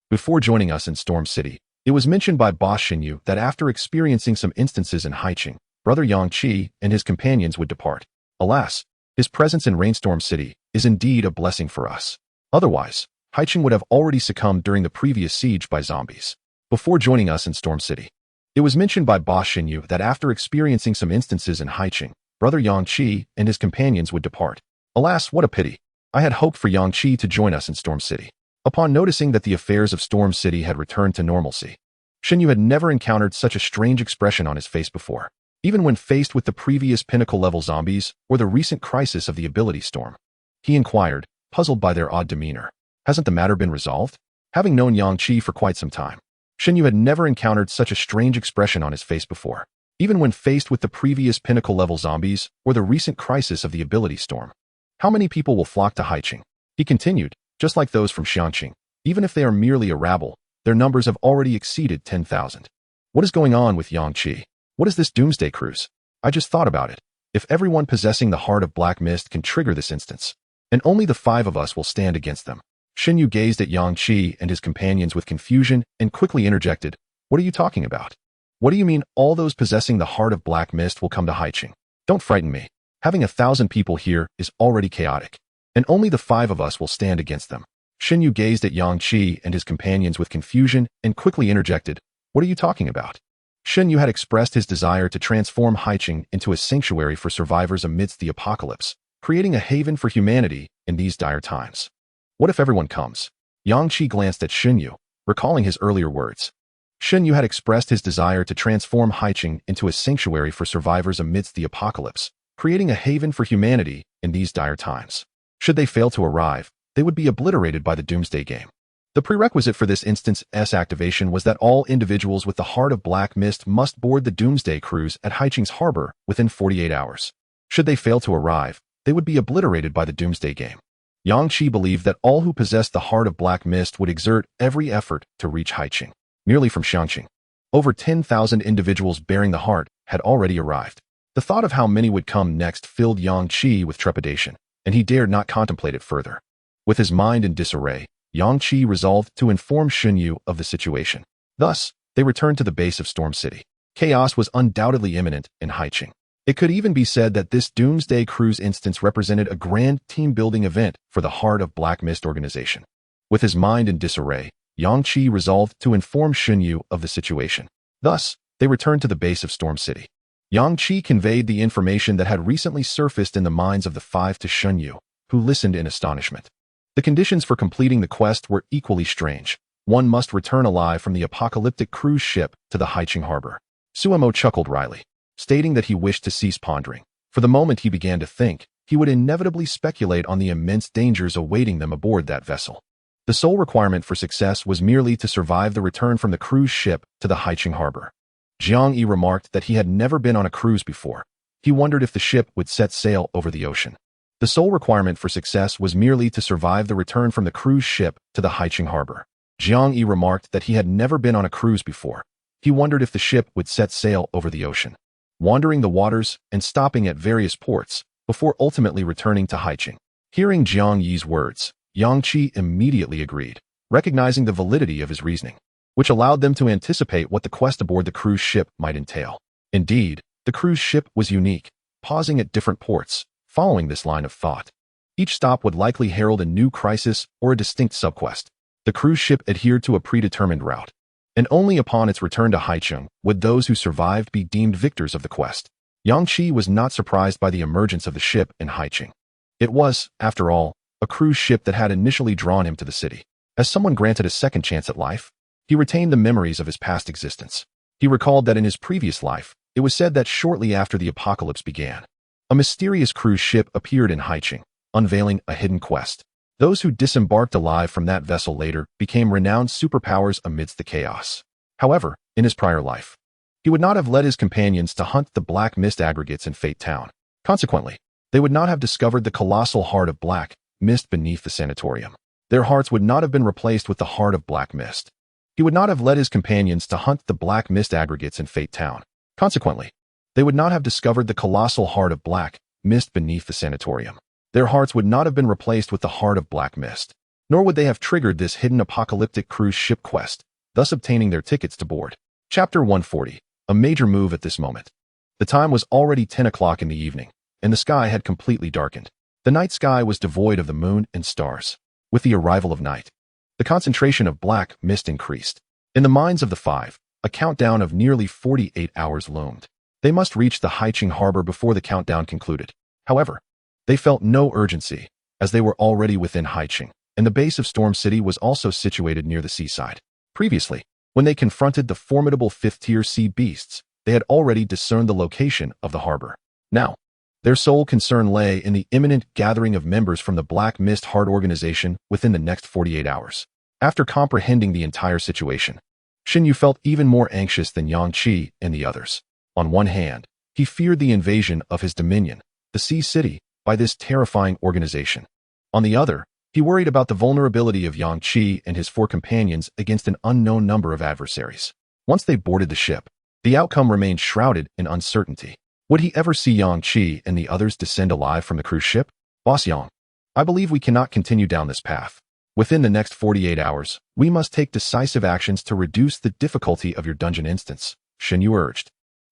before joining us in Storm City, it was mentioned by boss Shen Yu that after experiencing some instances in Haicheng, brother Yang Qi and his companions would depart. Alas, his presence in Rainstorm City is indeed a blessing for us. Otherwise, Haicheng would have already succumbed during the previous siege by zombies. Before joining us in Storm City, it was mentioned by boss Xinyu that after experiencing some instances in Haicheng, brother Yang Qi and his companions would depart. Alas, what a pity. I had hoped for Yang Qi to join us in Storm City. Upon noticing that the affairs of Storm City had returned to normalcy, Xinyu had never encountered such a strange expression on his face before, even when faced with the previous pinnacle-level zombies or the recent crisis of the ability storm. He inquired, puzzled by their odd demeanor. Hasn't the matter been resolved? Having known Yang Qi for quite some time, Xinyu had never encountered such a strange expression on his face before, even when faced with the previous pinnacle-level zombies or the recent crisis of the ability storm. How many people will flock to Haicheng? He continued, just like those from Xianqing. Even if they are merely a rabble, their numbers have already exceeded 10,000. What is going on with Yang Qi? What is this doomsday cruise? I just thought about it. If everyone possessing the heart of Black Mist can trigger this instance, and only the 5 of us will stand against them. Xinyu gazed at Yang Qi and his companions with confusion and quickly interjected, "What are you talking about? What do you mean all those possessing the heart of Black Mist will come to Haicheng? Don't frighten me. Having 1,000 people here is already chaotic, and only the 5 of us will stand against them." Xinyu gazed at Yang Qi and his companions with confusion and quickly interjected, "What are you talking about?" Xinyu had expressed his desire to transform Haicheng into a sanctuary for survivors amidst the apocalypse, creating a haven for humanity in these dire times. What if everyone comes? Yang Qi glanced at Xinyu, recalling his earlier words. Xinyu had expressed his desire to transform Haicheng into a sanctuary for survivors amidst the apocalypse, creating a haven for humanity in these dire times. Should they fail to arrive, they would be obliterated by the Doomsday Game. The prerequisite for this instance's activation was that all individuals with the heart of Black Mist must board the Doomsday Cruise at Haicheng's harbor within 48 hours. Should they fail to arrive, they would be obliterated by the Doomsday Game. Yang Qi believed that all who possessed the heart of Black Mist would exert every effort to reach Haicheng. Merely from Xianqing, over 10,000 individuals bearing the heart had already arrived. The thought of how many would come next filled Yang Qi with trepidation, and he dared not contemplate it further. With his mind in disarray, Yang Qi resolved to inform Xinyu of the situation. Thus, they returned to the base of Storm City. Chaos was undoubtedly imminent in Haicheng. It could even be said that this Doomsday Cruise instance represented a grand team-building event for the Heart of Black Mist organization. With his mind in disarray, Yang Qi resolved to inform Xinyu of the situation. Thus, they returned to the base of Storm City. Yang Qi conveyed the information that had recently surfaced in the minds of the 5 to Xinyu, who listened in astonishment. The conditions for completing the quest were equally strange. One must return alive from the apocalyptic cruise ship to the Haicheng harbor. Suemo chuckled wryly, stating that he wished to cease pondering. For the moment he began to think, he would inevitably speculate on the immense dangers awaiting them aboard that vessel. The sole requirement for success was merely to survive the return from the cruise ship to the Haicheng harbor. Jiang Yi remarked that he had never been on a cruise before. He wondered if the ship would set sail over the ocean. The sole requirement for success was merely to survive the return from the cruise ship to the Haicheng harbor. Jiang Yi remarked that he had never been on a cruise before. He wondered if the ship would set sail over the ocean, wandering the waters and stopping at various ports before ultimately returning to Haicheng. Hearing Jiang Yi's words, Yang Qi immediately agreed, recognizing the validity of his reasoning, which allowed them to anticipate what the quest aboard the cruise ship might entail. Indeed, the cruise ship was unique, pausing at different ports, following this line of thought. Each stop would likely herald a new crisis or a distinct subquest. The cruise ship adhered to a predetermined route, and only upon its return to Haicheng would those who survived be deemed victors of the quest. Yang Qi was not surprised by the emergence of the ship in Haicheng. It was, after all, a cruise ship that had initially drawn him to the city. As someone granted a second chance at life, he retained the memories of his past existence. He recalled that in his previous life, it was said that shortly after the apocalypse began, a mysterious cruise ship appeared in Haicheng, unveiling a hidden quest. Those who disembarked alive from that vessel later became renowned superpowers amidst the chaos. However, in his prior life, he would not have led his companions to hunt the Black Mist aggregates in Fate Town. Consequently, they would not have discovered the colossal heart of Black Mist beneath the sanatorium. Their hearts would not have been replaced with the heart of Black Mist. He would not have led his companions to hunt the Black Mist aggregates in Fate Town. Consequently, they would not have discovered the colossal heart of Black Mist beneath the sanatorium. Their hearts would not have been replaced with the heart of Black Mist, nor would they have triggered this hidden apocalyptic cruise ship quest, thus obtaining their tickets to board. Chapter 140. A major move at this moment. The time was already 10 o'clock in the evening, and the sky had completely darkened. The night sky was devoid of the moon and stars. With the arrival of night, The concentration of black mist increased. In the minds of the five, a countdown of nearly 48 hours loomed. They must reach the Haiqing harbor before the countdown concluded. However, they felt no urgency, as they were already within Haiqing, and the base of Storm City was also situated near the seaside. Previously, when they confronted the formidable fifth-tier sea beasts, they had already discerned the location of the harbor. Now, their sole concern lay in the imminent gathering of members from the Black Mist Heart organization within the next 48 hours. After comprehending the entire situation, Shen Yu felt even more anxious than Yang Qi and the others. On one hand, he feared the invasion of his dominion, the Sea City, by this terrifying organization. On the other, he worried about the vulnerability of Yang Qi and his four companions against an unknown number of adversaries. Once they boarded the ship, the outcome remained shrouded in uncertainty. Would he ever see Yang Qi and the others descend alive from the cruise ship? Boss Yang, I believe we cannot continue down this path. Within the next 48 hours, we must take decisive actions to reduce the difficulty of your dungeon instance, Shen Yu urged.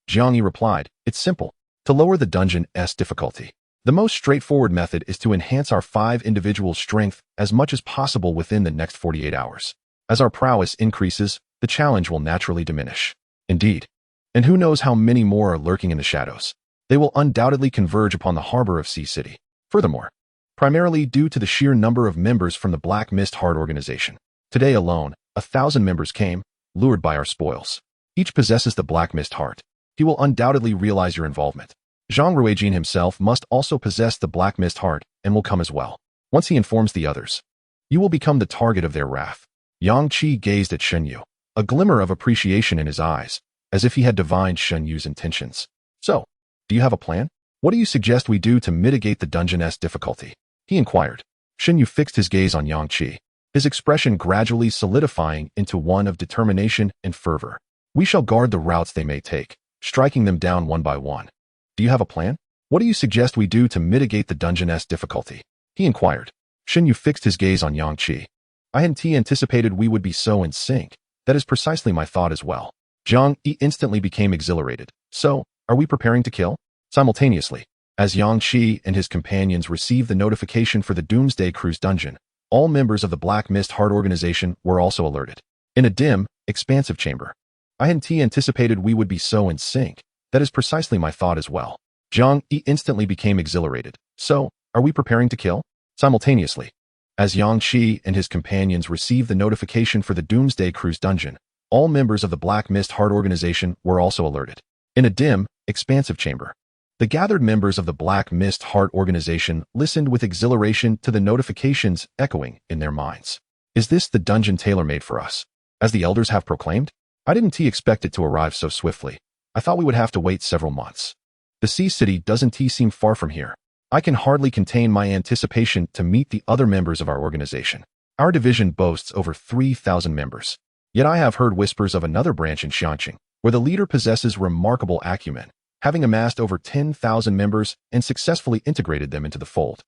Jiang Yi replied, it's simple. To lower the dungeon's difficulty, the most straightforward method is to enhance our 5 individual strength as much as possible within the next 48 hours. As our prowess increases, the challenge will naturally diminish. Indeed. And who knows how many more are lurking in the shadows. They will undoubtedly converge upon the harbor of Sea City. Furthermore, primarily due to the sheer number of members from the Black Mist Heart organization, today alone, 1,000 members came, lured by our spoils. Each possesses the Black Mist Heart. He will undoubtedly realize your involvement. Zhang Ruijin himself must also possess the Black Mist Heart and will come as well. Once he informs the others, you will become the target of their wrath. Yang Qi gazed at Shen Yu, a glimmer of appreciation in his eyes, as if he had divined Shen Yu's intentions. So, do you have a plan? What do you suggest we do to mitigate the dungeon's difficulty? He inquired. Shen Yu fixed his gaze on Yang Qi, his expression gradually solidifying into one of determination and fervor. We shall guard the routes they may take, striking them down one by one. Do you have a plan? What do you suggest we do to mitigate the dungeon's difficulty? He inquired. Shen Yu fixed his gaze on Yang Qi. I hadn't anticipated we would be so in sync. That is precisely my thought as well. Jiang Yi instantly became exhilarated. So, are we preparing to kill? Simultaneously, as Yang Qi and his companions received the notification for the Doomsday Cruise dungeon, all members of the Black Mist Heart organization were also alerted. In a dim, expansive chamber. I hadn't anticipated we would be so in sync. That is precisely my thought as well. Jiang Yi instantly became exhilarated. So, are we preparing to kill? Simultaneously, as Yang Qi and his companions received the notification for the Doomsday Cruise dungeon, all members of the Black Mist Heart organization were also alerted. In a dim, expansive chamber, the gathered members of the Black Mist Heart organization listened with exhilaration to the notifications echoing in their minds. Is this the dungeon tailor-made for us? As the elders have proclaimed? I didn't expect it to arrive so swiftly. I thought we would have to wait several months. The Sea City doesn't seem far from here. I can hardly contain my anticipation to meet the other members of our organization. Our division boasts over 3,000 members. Yet I have heard whispers of another branch in Xianqing, where the leader possesses remarkable acumen, having amassed over 10,000 members and successfully integrated them into the fold.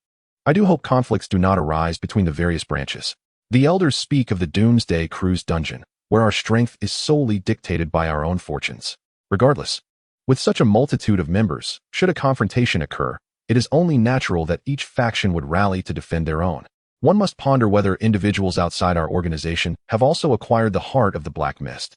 I do hope conflicts do not arise between the various branches. The elders speak of the Doomsday Cruise dungeon, where our strength is solely dictated by our own fortunes. Regardless, with such a multitude of members, should a confrontation occur, it is only natural that each faction would rally to defend their own. One must ponder whether individuals outside our organization have also acquired the heart of the Black Mist.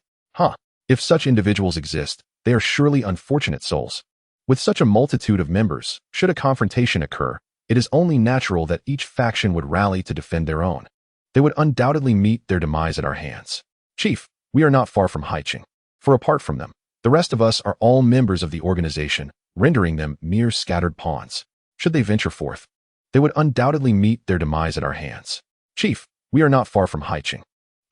If such individuals exist, they are surely unfortunate souls. With such a multitude of members, should a confrontation occur, it is only natural that each faction would rally to defend their own. They would undoubtedly meet their demise at our hands. Chief, we are not far from Haiqing. For apart from them, the rest of us are all members of the organization, rendering them mere scattered pawns. Should they venture forth, they would undoubtedly meet their demise at our hands. Chief, we are not far from Haiqing,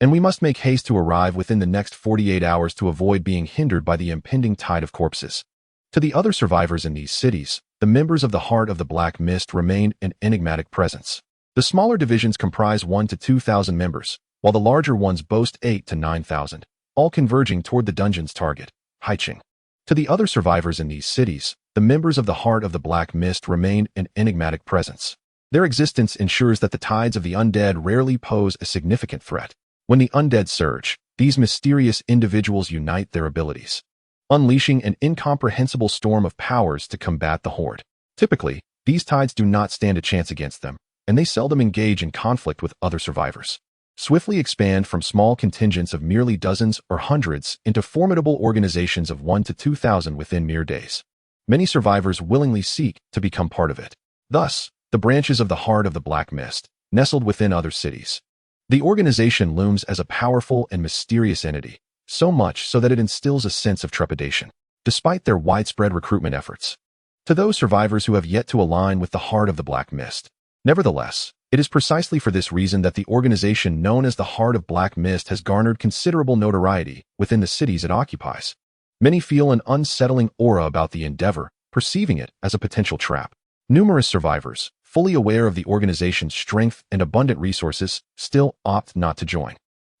and we must make haste to arrive within the next 48 hours to avoid being hindered by the impending tide of corpses. To the other survivors in these cities, the members of the Heart of the Black Mist remain an enigmatic presence. The smaller divisions comprise 1,000 to 2,000 members, while the larger ones boast 8,000 to 9,000, all converging toward the dungeon's target, Haiqing. To the other survivors in these cities, the members of the Heart of the Black Mist remain an enigmatic presence. Their existence ensures that the tides of the undead rarely pose a significant threat. When the undead surge, these mysterious individuals unite their abilities, unleashing an incomprehensible storm of powers to combat the horde. Typically, these tides do not stand a chance against them, and they seldom engage in conflict with other survivors. swiftly expand from small contingents of merely dozens or hundreds into formidable organizations of 1 to 2,000 within mere days. Many survivors willingly seek to become part of it. Thus, the branches of the Heart of the Black Mist, nestled within other cities. The organization looms as a powerful and mysterious entity, so much so that it instills a sense of trepidation, despite their widespread recruitment efforts. To those survivors who have yet to align with the Heart of the Black Mist. Nevertheless, it is precisely for this reason that the organization known as the Heart of Black Mist has garnered considerable notoriety within the cities it occupies. Many feel an unsettling aura about the endeavor, perceiving it as a potential trap. Numerous survivors, fully aware of the organization's strength and abundant resources, still opt not to join.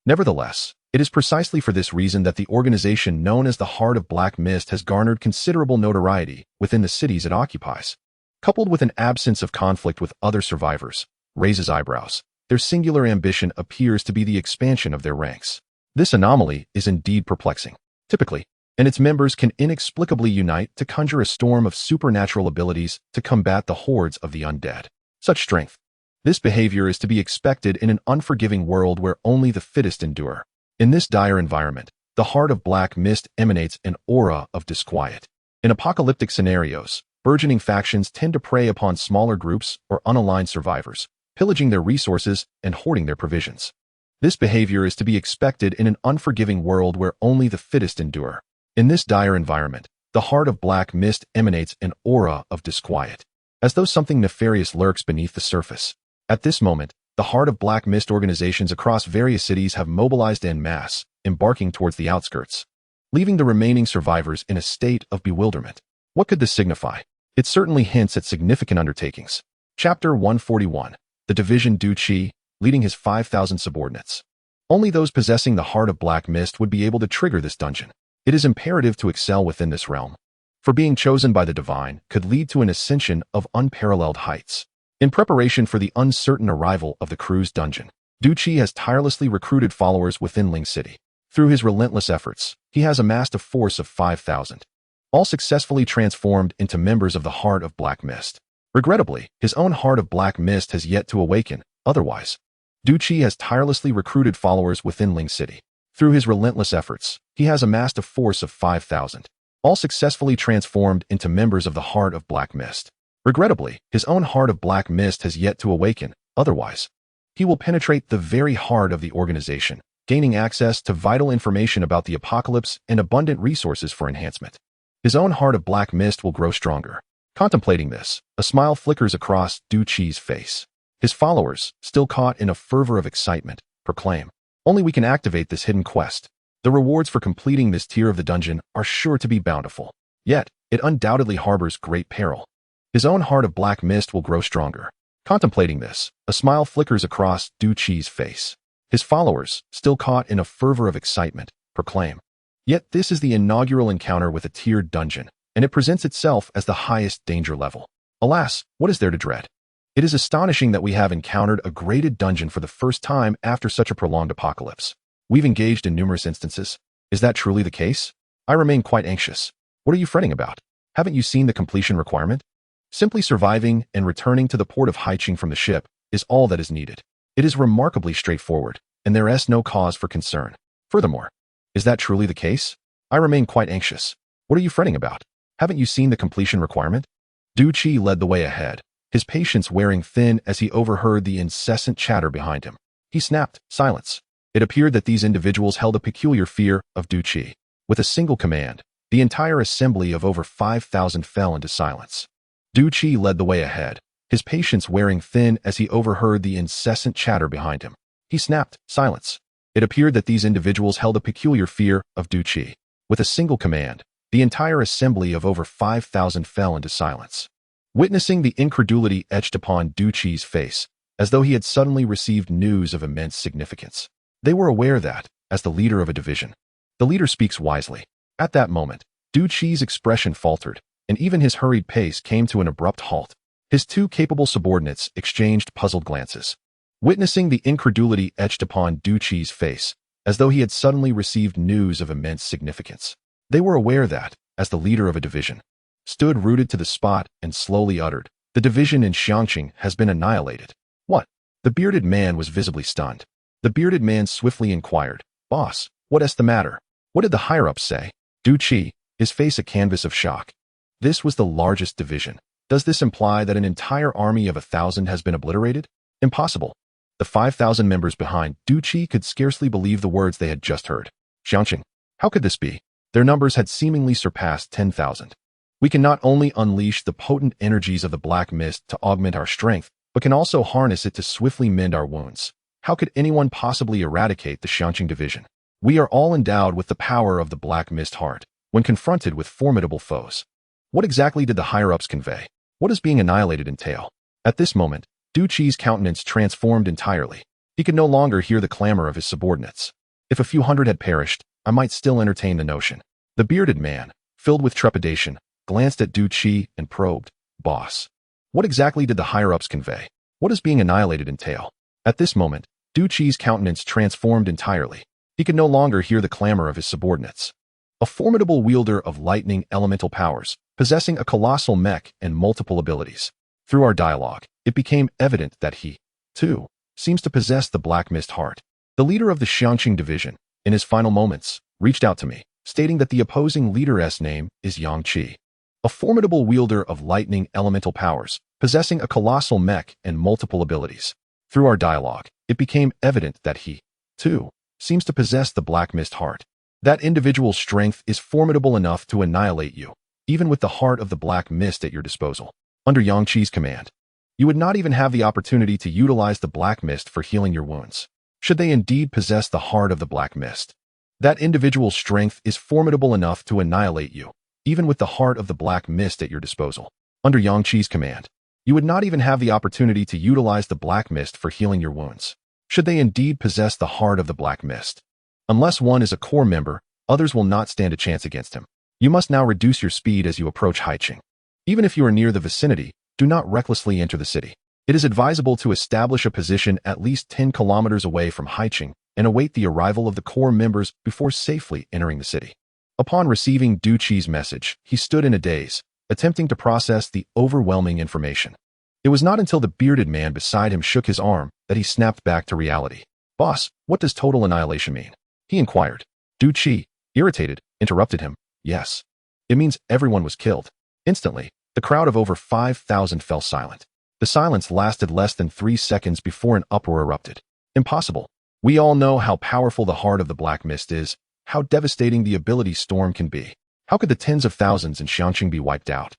Nevertheless, it is precisely for this reason that the organization known as the Heart of Black Mist has garnered considerable notoriety within the cities it occupies. Coupled with an absence of conflict with other survivors, raises eyebrows. Their singular ambition appears to be the expansion of their ranks. This anomaly is indeed perplexing. Typically, and its members can inexplicably unite to conjure a storm of supernatural abilities to combat the hordes of the undead. Such strength. This behavior is to be expected in an unforgiving world where only the fittest endure. In this dire environment, the Heart of Black Mist emanates an aura of disquiet. In apocalyptic scenarios, burgeoning factions tend to prey upon smaller groups or unaligned survivors, pillaging their resources and hoarding their provisions. This behavior is to be expected in an unforgiving world where only the fittest endure. In this dire environment, the Heart of Black Mist emanates an aura of disquiet, as though something nefarious lurks beneath the surface. At this moment, the Heart of Black Mist organizations across various cities have mobilized en masse, embarking towards the outskirts, leaving the remaining survivors in a state of bewilderment. What could this signify? It certainly hints at significant undertakings. Chapter 141. The Division Du Qi, leading his 5,000 subordinates. Only those possessing the Heart of Black Mist would be able to trigger this dungeon. It is imperative to excel within this realm, for being chosen by the divine could lead to an ascension of unparalleled heights. In preparation for the uncertain arrival of the crew's dungeon, Du Qi has tirelessly recruited followers within Ling City. Through his relentless efforts, he has amassed a force of 5,000, all successfully transformed into members of the Heart of Black Mist. Regrettably, his own Heart of Black Mist has yet to awaken. Otherwise, Du Qi has tirelessly recruited followers within Ling City. Through his relentless efforts, he has amassed a force of 5,000, all successfully transformed into members of the Heart of Black Mist. Regrettably, his own Heart of Black Mist has yet to awaken. Otherwise, he will penetrate the very heart of the organization, gaining access to vital information about the apocalypse and abundant resources for enhancement. His own Heart of Black Mist will grow stronger. Contemplating this, a smile flickers across Du Qi's face. His followers, still caught in a fervor of excitement, proclaim, "Only we can activate this hidden quest. The rewards for completing this tier of the dungeon are sure to be bountiful. Yet, it undoubtedly harbors great peril." His own Heart of Black Mist will grow stronger. Contemplating this, a smile flickers across Du Qi's face. His followers, still caught in a fervor of excitement, proclaim, "Yet this is the inaugural encounter with a tiered dungeon, and it presents itself as the highest danger level. Alas, what is there to dread? It is astonishing that we have encountered a graded dungeon for the first time after such a prolonged apocalypse. We've engaged in numerous instances. Is that truly the case? I remain quite anxious. What are you fretting about? Haven't you seen the completion requirement? Simply surviving and returning to the port of Haiqing from the ship is all that is needed. It is remarkably straightforward, and there is no cause for concern. Furthermore, is that truly the case? I remain quite anxious. What are you fretting about? Haven't you seen the completion requirement?" Du Qi led the way ahead, his patience wearing thin as he overheard the incessant chatter behind him. He snapped, "Silence." It appeared that these individuals held a peculiar fear of Du Qi. With a single command, the entire assembly of over 5,000 fell into silence. Du Qi led the way ahead, his patience wearing thin as he overheard the incessant chatter behind him. He snapped, "Silence." It appeared that these individuals held a peculiar fear of Du Qi. With a single command, the entire assembly of over 5,000 fell into silence. Witnessing the incredulity etched upon Du Qi's face, as though he had suddenly received news of immense significance, they were aware that, as the leader of a division, the leader speaks wisely. At that moment, Du Qi's expression faltered, and even his hurried pace came to an abrupt halt. His two capable subordinates exchanged puzzled glances. Witnessing the incredulity etched upon Du Qi's face, as though he had suddenly received news of immense significance, they were aware that, as the leader of a division, stood rooted to the spot and slowly uttered, "The division in Xiangqing has been annihilated." What? The bearded man was visibly stunned. The bearded man swiftly inquired, "Boss, what's the matter? What did the higher-ups say?" Du Qi, his face a canvas of shock. This was the largest division. Does this imply that an entire army of 1,000 has been obliterated? Impossible. The 5,000 members behind Du Qi could scarcely believe the words they had just heard. Xiangqing, how could this be? Their numbers had seemingly surpassed 10,000. We can not only unleash the potent energies of the Black Mist to augment our strength, but can also harness it to swiftly mend our wounds. How could anyone possibly eradicate the Xiangqing division? We are all endowed with the power of the Black Mist heart when confronted with formidable foes. What exactly did the higher-ups convey? What does being annihilated entail? At this moment, Du Qi's countenance transformed entirely. He could no longer hear the clamor of his subordinates. If a few hundred had perished, I might still entertain the notion. The bearded man, filled with trepidation, glanced at Du Qi and probed, "Boss, what exactly did the higher-ups convey? What does being annihilated entail?" At this moment, Du Qi's countenance transformed entirely. He could no longer hear the clamor of his subordinates. A formidable wielder of lightning elemental powers, possessing a colossal mech and multiple abilities. Through our dialogue, it became evident that he, too, seems to possess the Black Mist heart. The leader of the Xiangqing division, in his final moments, reached out to me, stating that the opposing leader's name is Yang Qi. A formidable wielder of lightning elemental powers, possessing a colossal mech and multiple abilities. Through our dialogue, it became evident that he, too, seems to possess the Black Mist heart. That individual's strength is formidable enough to annihilate you, even with the heart of the Black Mist at your disposal. Under Yang Qi's command, you would not even have the opportunity to utilize the Black Mist for healing your wounds. Should they indeed possess the heart of the Black Mist, that individual's strength is formidable enough to annihilate you, even with the heart of the Black Mist at your disposal. Under Yang Qi's command, you would not even have the opportunity to utilize the Black Mist for healing your wounds. Should they indeed possess the heart of the Black Mist, unless one is a core member, others will not stand a chance against him. You must now reduce your speed as you approach Haiqing. Even if you are near the vicinity, do not recklessly enter the city. It is advisable to establish a position at least 10 kilometers away from Haiqing and await the arrival of the core members before safely entering the city. Upon receiving Du Qi's message, he stood in a daze, attempting to process the overwhelming information. It was not until the bearded man beside him shook his arm that he snapped back to reality. "Boss, what does total annihilation mean?" he inquired. Du Qi, irritated, interrupted him. "Yes. It means everyone was killed." Instantly, the crowd of over 5,000 fell silent. The silence lasted less than 3 seconds before an uproar erupted. "Impossible. We all know how powerful the heart of the Black Mist is, how devastating the ability storm can be. How could the tens of thousands in Xiangqing be wiped out?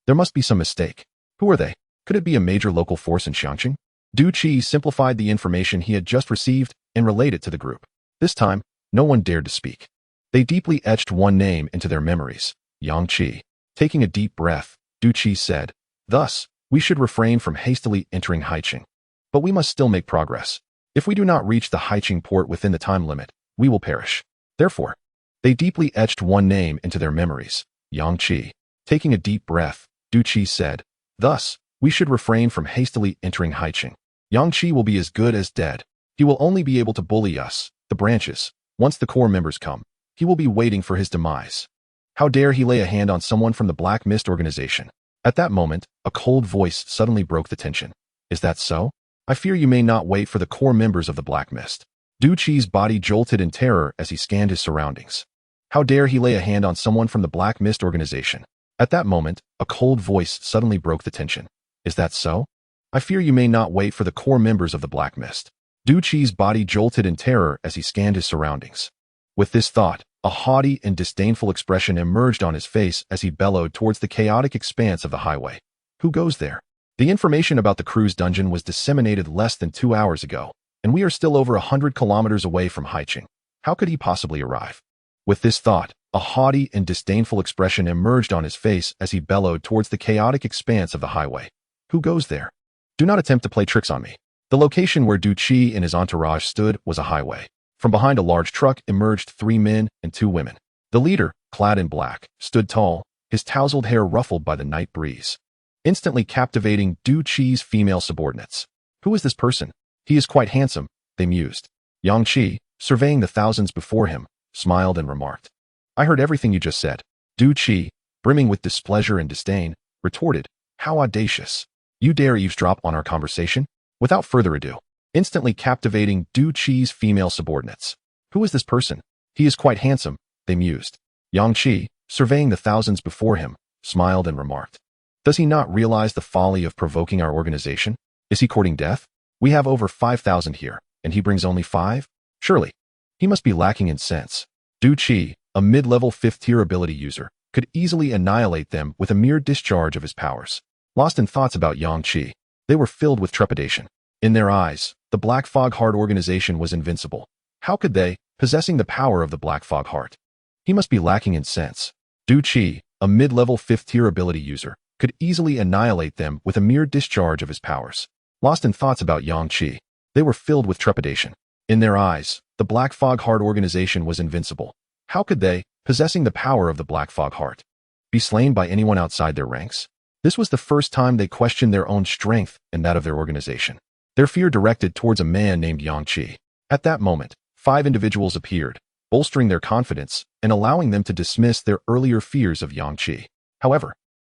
There must be some mistake. Who are they? Could it be a major local force in Xiangqing?" Du Qi simplified the information he had just received and relayed it to the group. This time, no one dared to speak. They deeply etched one name into their memories, Yang Qi. Taking a deep breath, Du Qi said, "Thus, we should refrain from hastily entering Haiqing. But we must still make progress. If we do not reach the Haiqing port within the time limit, we will perish." Therefore, they deeply etched one name into their memories, Yang Qi. Taking a deep breath, Du Qi said, "Thus, we should refrain from hastily entering Haiqing. Yang Qi will be as good as dead. He will only be able to bully us, the branches. Once the core members come, he will be waiting for his demise. How dare he lay a hand on someone from the Black Mist organization?" At that moment, a cold voice suddenly broke the tension. "Is that so? I fear you may not wait for the core members of the Black Mist." Du Qi's body jolted in terror as he scanned his surroundings. How dare he lay a hand on someone from the Black Mist organization? At that moment, a cold voice suddenly broke the tension. "Is that so? I fear you may not wait for the core members of the Black Mist." Du Qi's body jolted in terror as he scanned his surroundings. With this thought, a haughty and disdainful expression emerged on his face as he bellowed towards the chaotic expanse of the highway. "Who goes there?" The information about the crew's dungeon was disseminated less than 2 hours ago, and we are still over 100 kilometers away from Haiqing. How could he possibly arrive? With this thought, a haughty and disdainful expression emerged on his face as he bellowed towards the chaotic expanse of the highway. "Who goes there? Do not attempt to play tricks on me." The location where Du Qi and his entourage stood was a highway. From behind a large truck emerged 3 men and 2 women. The leader, clad in black, stood tall, his tousled hair ruffled by the night breeze, instantly captivating Du Qi's female subordinates. "Who is this person? He is quite handsome," they mused. Yang Qi, surveying the thousands before him, smiled and remarked, "I heard everything you just said." Du Qi, brimming with displeasure and disdain, retorted, "How audacious. You dare eavesdrop on our conversation?" Without further ado, instantly captivating Du Qi's female subordinates. Who is this person? He is quite handsome, they mused. Yang Qi, surveying the thousands before him, smiled and remarked. Does he not realize the folly of provoking our organization? Is he courting death? We have over 5,000 here, and he brings only 5? Surely, he must be lacking in sense. Du Qi, a mid-level 5th-tier ability user, could easily annihilate them with a mere discharge of his powers. Lost in thoughts about Yang Qi, they were filled with trepidation. In their eyes, the Black Fog Heart organization was invincible. How could they, possessing the power of the Black Fog Heart? He must be lacking in sense. Du Qi, a mid-level 5th-tier ability user, could easily annihilate them with a mere discharge of his powers. Lost in thoughts about Yang Qi, they were filled with trepidation. In their eyes, the Black Fog Heart organization was invincible. How could they, possessing the power of the Black Fog Heart, be slain by anyone outside their ranks? This was the first time they questioned their own strength and that of their organization. Their fear directed towards a man named Yang Qi. At that moment, 5 individuals appeared, bolstering their confidence and allowing them to dismiss their earlier fears of Yang Qi. However,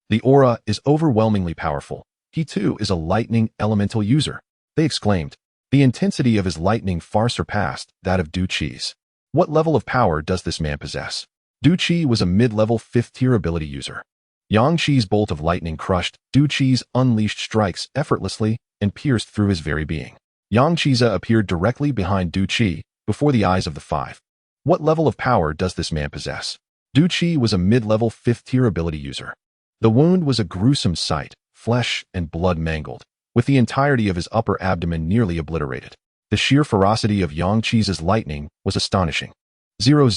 the aura is overwhelmingly powerful. He too is a lightning elemental user, they exclaimed. The intensity of his lightning far surpassed that of Du Qi's. What level of power does this man possess? Du Qi was a mid-level 5th-tier ability user. Yang Qi's bolt of lightning crushed Du Qi's unleashed strikes effortlessly and pierced through his very being. Yang Qiza appeared directly behind Du Qi before the eyes of the 5. What level of power does this man possess? Du Qi was a mid-level 5th-tier ability user. The wound was a gruesome sight, flesh and blood mangled, with the entirety of his upper abdomen nearly obliterated. The sheer ferocity of Yang Qi's lightning was astonishing. 000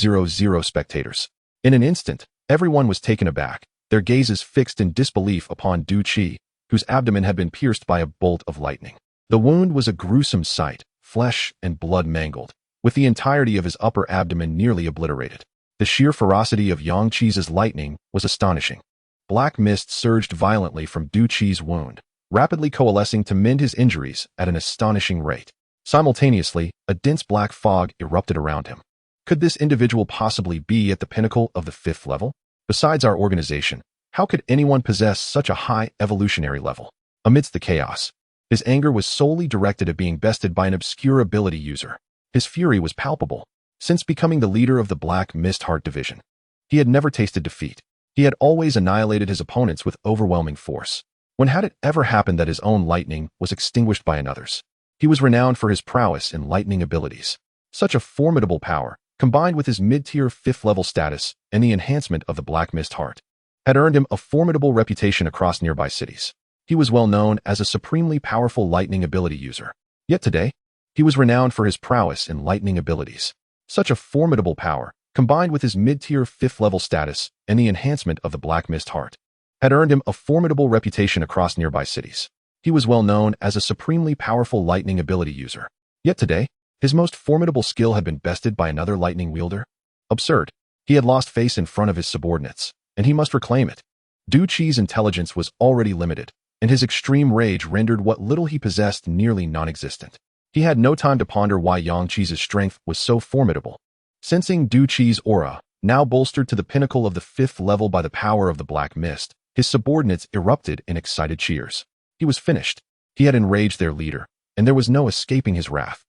spectators. In an instant, everyone was taken aback, their gazes fixed in disbelief upon Du Qi, whose abdomen had been pierced by a bolt of lightning. The wound was a gruesome sight, flesh and blood mangled, with the entirety of his upper abdomen nearly obliterated. The sheer ferocity of Yang Qi's lightning was astonishing. Black mist surged violently from Du Qi's wound, rapidly coalescing to mend his injuries at an astonishing rate. Simultaneously, a dense black fog erupted around him. Could this individual possibly be at the pinnacle of the 5th level? Besides our organization, how could anyone possess such a high evolutionary level? Amidst the chaos, his anger was solely directed at being bested by an obscure ability user. His fury was palpable. Since becoming the leader of the Black Mist Heart Division, he had never tasted defeat. He had always annihilated his opponents with overwhelming force. When had it ever happened that his own lightning was extinguished by another's? He was renowned for his prowess in lightning abilities. Such a formidable power, combined with his mid-tier 5th-level status and the enhancement of the Black Mist Heart, had earned him a formidable reputation across nearby cities. He was well known as a supremely powerful lightning ability user. Yet today, he was renowned for his prowess in lightning abilities. Such a formidable power, combined with his mid-tier 5th-level status and the enhancement of the Black Mist Heart, had earned him a formidable reputation across nearby cities. He was well known as a supremely powerful lightning ability user. Yet today, his most formidable skill had been bested by another lightning wielder. Absurd. He had lost face in front of his subordinates, and he must reclaim it. Du Qi's intelligence was already limited, and his extreme rage rendered what little he possessed nearly non-existent. He had no time to ponder why Yang Qi's strength was so formidable. Sensing Du Qi's aura, now bolstered to the pinnacle of the 5th level by the power of the Black Mist, his subordinates erupted in excited cheers. He was finished. He had enraged their leader, and there was no escaping his wrath.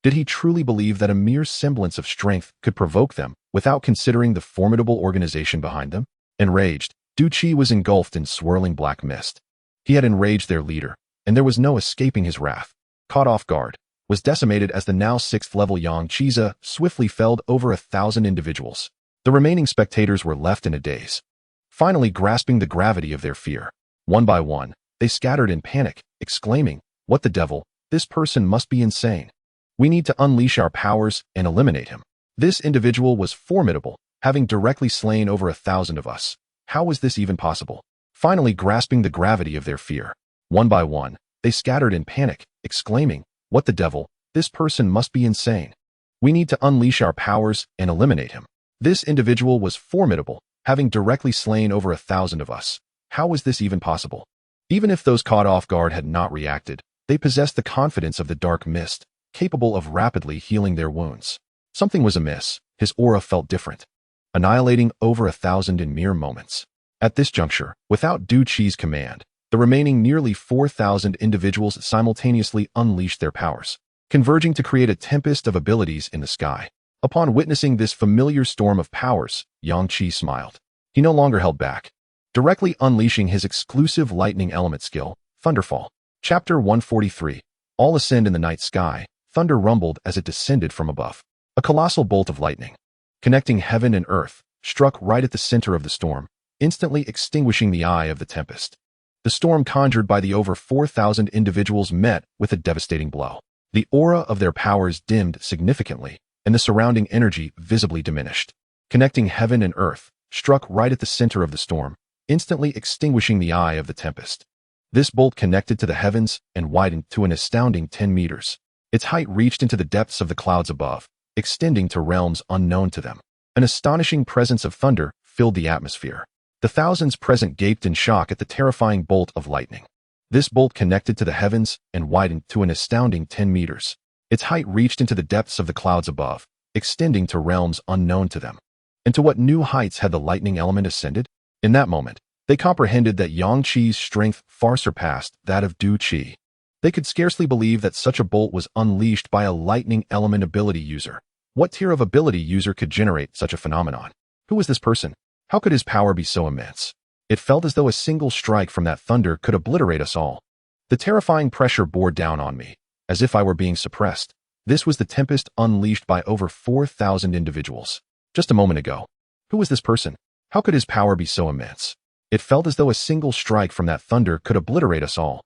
Did he truly believe that a mere semblance of strength could provoke them without considering the formidable organization behind them? Enraged, Du Qi was engulfed in swirling black mist. He had enraged their leader, and there was no escaping his wrath. Caught off guard, was decimated as the now 6th-level Yang Qiza swiftly felled over 1,000 individuals. The remaining spectators were left in a daze. Finally grasping the gravity of their fear, one by one, they scattered in panic, exclaiming, "What the devil? This person must be insane. We need to unleash our powers and eliminate him. This individual was formidable, having directly slain over 1,000 of us. How was this even possible?" Finally grasping the gravity of their fear, one by one, they scattered in panic, exclaiming, "What the devil? This person must be insane. We need to unleash our powers and eliminate him. This individual was formidable, having directly slain over 1,000 of us. How was this even possible?" Even if those caught off guard had not reacted, they possessed the confidence of the dark mist, capable of rapidly healing their wounds. Something was amiss. His aura felt different, annihilating over 1,000 in mere moments. At this juncture, without Du Qi's command, the remaining nearly 4,000 individuals simultaneously unleashed their powers. converging to create a tempest of abilities in the sky. Upon witnessing this familiar storm of powers, Yang Qi smiled. He no longer held back, directly unleashing his exclusive lightning element skill, Thunderfall. Chapter 143. All ascend in the night sky. Thunder rumbled as it descended from above. A colossal bolt of lightning, connecting heaven and earth, struck right at the center of the storm, instantly extinguishing the eye of the tempest. The storm conjured by the over 4,000 individuals met with a devastating blow. The aura of their powers dimmed significantly, and the surrounding energy visibly diminished. Connecting heaven and earth, struck right at the center of the storm, instantly extinguishing the eye of the tempest. This bolt connected to the heavens and widened to an astounding 10 meters. Its height reached into the depths of the clouds above, extending to realms unknown to them. An astonishing presence of thunder filled the atmosphere. The thousands present gaped in shock at the terrifying bolt of lightning. This bolt connected to the heavens and widened to an astounding 10 meters. Its height reached into the depths of the clouds above, extending to realms unknown to them. And to what new heights had the lightning element ascended? In that moment, they comprehended that Yang Qi's strength far surpassed that of Du Qi. They could scarcely believe that such a bolt was unleashed by a lightning element ability user. What tier of ability user could generate such a phenomenon? Who was this person? How could his power be so immense? It felt as though a single strike from that thunder could obliterate us all. The terrifying pressure bore down on me, as if I were being suppressed. This was the tempest unleashed by over 4,000 individuals. Just a moment ago. Who was this person? How could his power be so immense? It felt as though a single strike from that thunder could obliterate us all.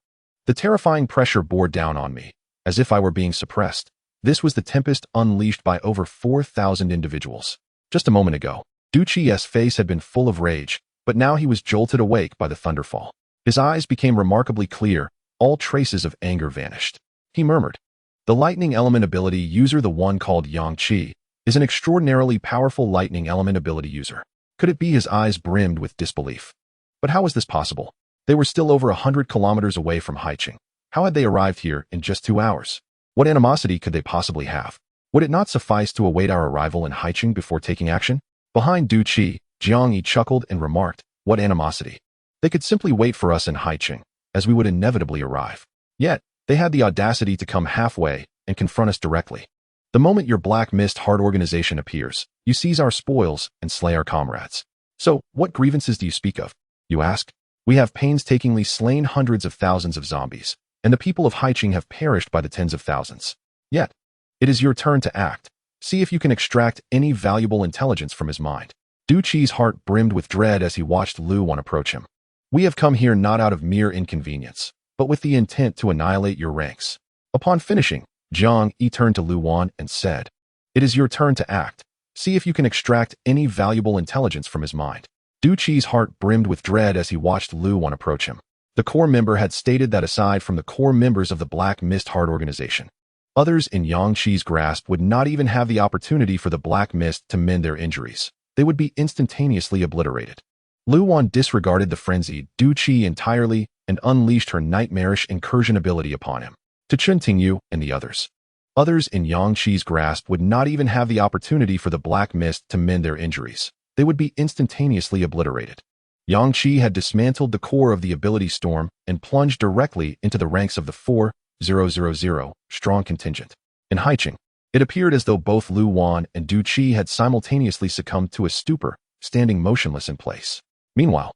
The terrifying pressure bore down on me, as if I were being suppressed. This was the tempest unleashed by over 4,000 individuals. Just a moment ago, Du Qi's face had been full of rage, but now he was jolted awake by the thunderfall. His eyes became remarkably clear, all traces of anger vanished. He murmured, "The lightning element ability user, the one called Yang Qi, is an extraordinarily powerful lightning element ability user." Could it be? His eyes brimmed with disbelief. But how was this possible? They were still over 100 kilometers away from Haicheng. How had they arrived here in just 2 hours? What animosity could they possibly have? Would it not suffice to await our arrival in Haicheng before taking action? Behind Du Qi, Jiang Yi chuckled and remarked, "What animosity? They could simply wait for us in Haicheng, as we would inevitably arrive. Yet, they had the audacity to come halfway and confront us directly. The moment your Black Mist Heart organization appears, you seize our spoils and slay our comrades. So, what grievances do you speak of? You ask? We have painstakingly slain hundreds of thousands of zombies, and the people of Haicheng have perished by the tens of thousands. Yet, it is your turn to act. See if you can extract any valuable intelligence from his mind." Du Qi's heart brimmed with dread as he watched Lu Wan approach him. "We have come here not out of mere inconvenience, but with the intent to annihilate your ranks." Upon finishing, Jiang Yi turned to Lu Wan and said, "It is your turn to act. See if you can extract any valuable intelligence from his mind." Du Qi's heart brimmed with dread as he watched Lu Wan approach him. The core member had stated that aside from the core members of the Black Mist Heart organization, others in Yang Qi's grasp would not even have the opportunity for the Black Mist to mend their injuries. They would be instantaneously obliterated. Lu Wan disregarded the frenzied Du Qi entirely and unleashed her nightmarish incursion ability upon him. To Chen Tingyu and the others. Others in Yang Qi's grasp would not even have the opportunity for the Black Mist to mend their injuries. They would be instantaneously obliterated. Yang Qi had dismantled the core of the ability storm and plunged directly into the ranks of the 4,000 strong contingent. In Haicheng, it appeared as though both Lu Wan and Du Qi had simultaneously succumbed to a stupor, standing motionless in place. Meanwhile,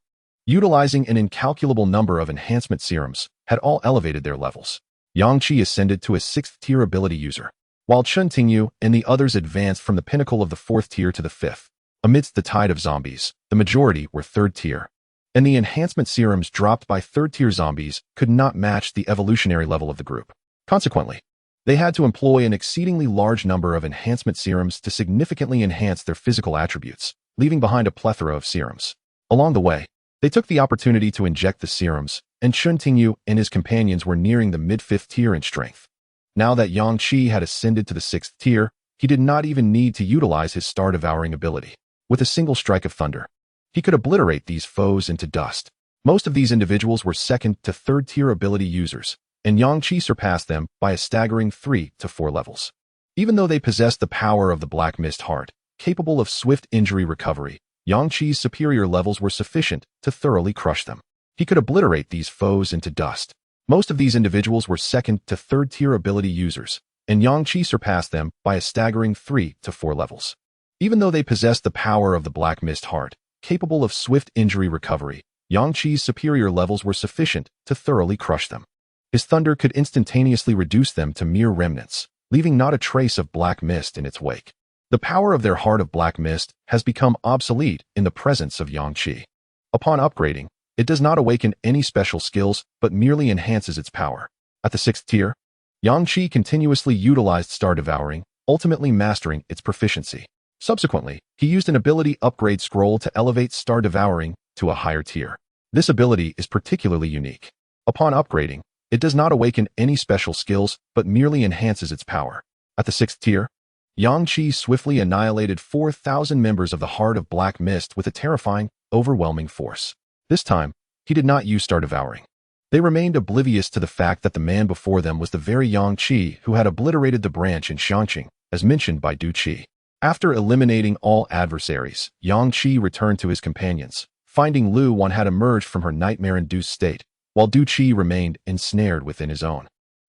utilizing an incalculable number of enhancement serums, had all elevated their levels. Yang Qi ascended to a 6th tier ability user, while Chen Tingyu and the others advanced from the pinnacle of the 4th tier to the 5th. Amidst the tide of zombies, the majority were 3rd tier, and the enhancement serums dropped by 3rd tier zombies could not match the evolutionary level of the group. Consequently, they had to employ an exceedingly large number of enhancement serums to significantly enhance their physical attributes, leaving behind a plethora of serums. Along the way, they took the opportunity to inject the serums, and Chen Tingyu and his companions were nearing the mid-5th tier in strength. Now that Yang Qi had ascended to the 6th tier, he did not even need to utilize his star-devouring ability. With a single strike of thunder, he could obliterate these foes into dust. Most of these individuals were 2nd to 3rd tier ability users, and Yang Qi surpassed them by a staggering 3 to 4 levels. Even though they possessed the power of the Black Mist Heart, capable of swift injury recovery, Yang Qi's superior levels were sufficient to thoroughly crush them. He could obliterate these foes into dust. Most of these individuals were 2nd to 3rd tier ability users, and Yang Qi surpassed them by a staggering 3 to 4 levels. Even though they possessed the power of the Black Mist Heart, capable of swift injury recovery, Yang Qi's superior levels were sufficient to thoroughly crush them. His thunder could instantaneously reduce them to mere remnants, leaving not a trace of black mist in its wake. The power of their Heart of Black Mist has become obsolete in the presence of Yang Qi. Upon upgrading, it does not awaken any special skills, but merely enhances its power. At the 6th tier, Yang Qi continuously utilized Star Devouring, ultimately mastering its proficiency. Subsequently, he used an ability upgrade scroll to elevate Star Devouring to a higher tier. This ability is particularly unique. Upon upgrading, it does not awaken any special skills, but merely enhances its power. At the 6th tier, Yang Qi swiftly annihilated 4,000 members of the Heart of Black Mist with a terrifying, overwhelming force. This time, he did not use Star Devouring. They remained oblivious to the fact that the man before them was the very Yang Qi who had obliterated the branch in Xiangqing, as mentioned by Du Qi. After eliminating all adversaries, Yang Qi returned to his companions, finding Lu Wan had emerged from her nightmare-induced state, while Du Qi remained ensnared within his own.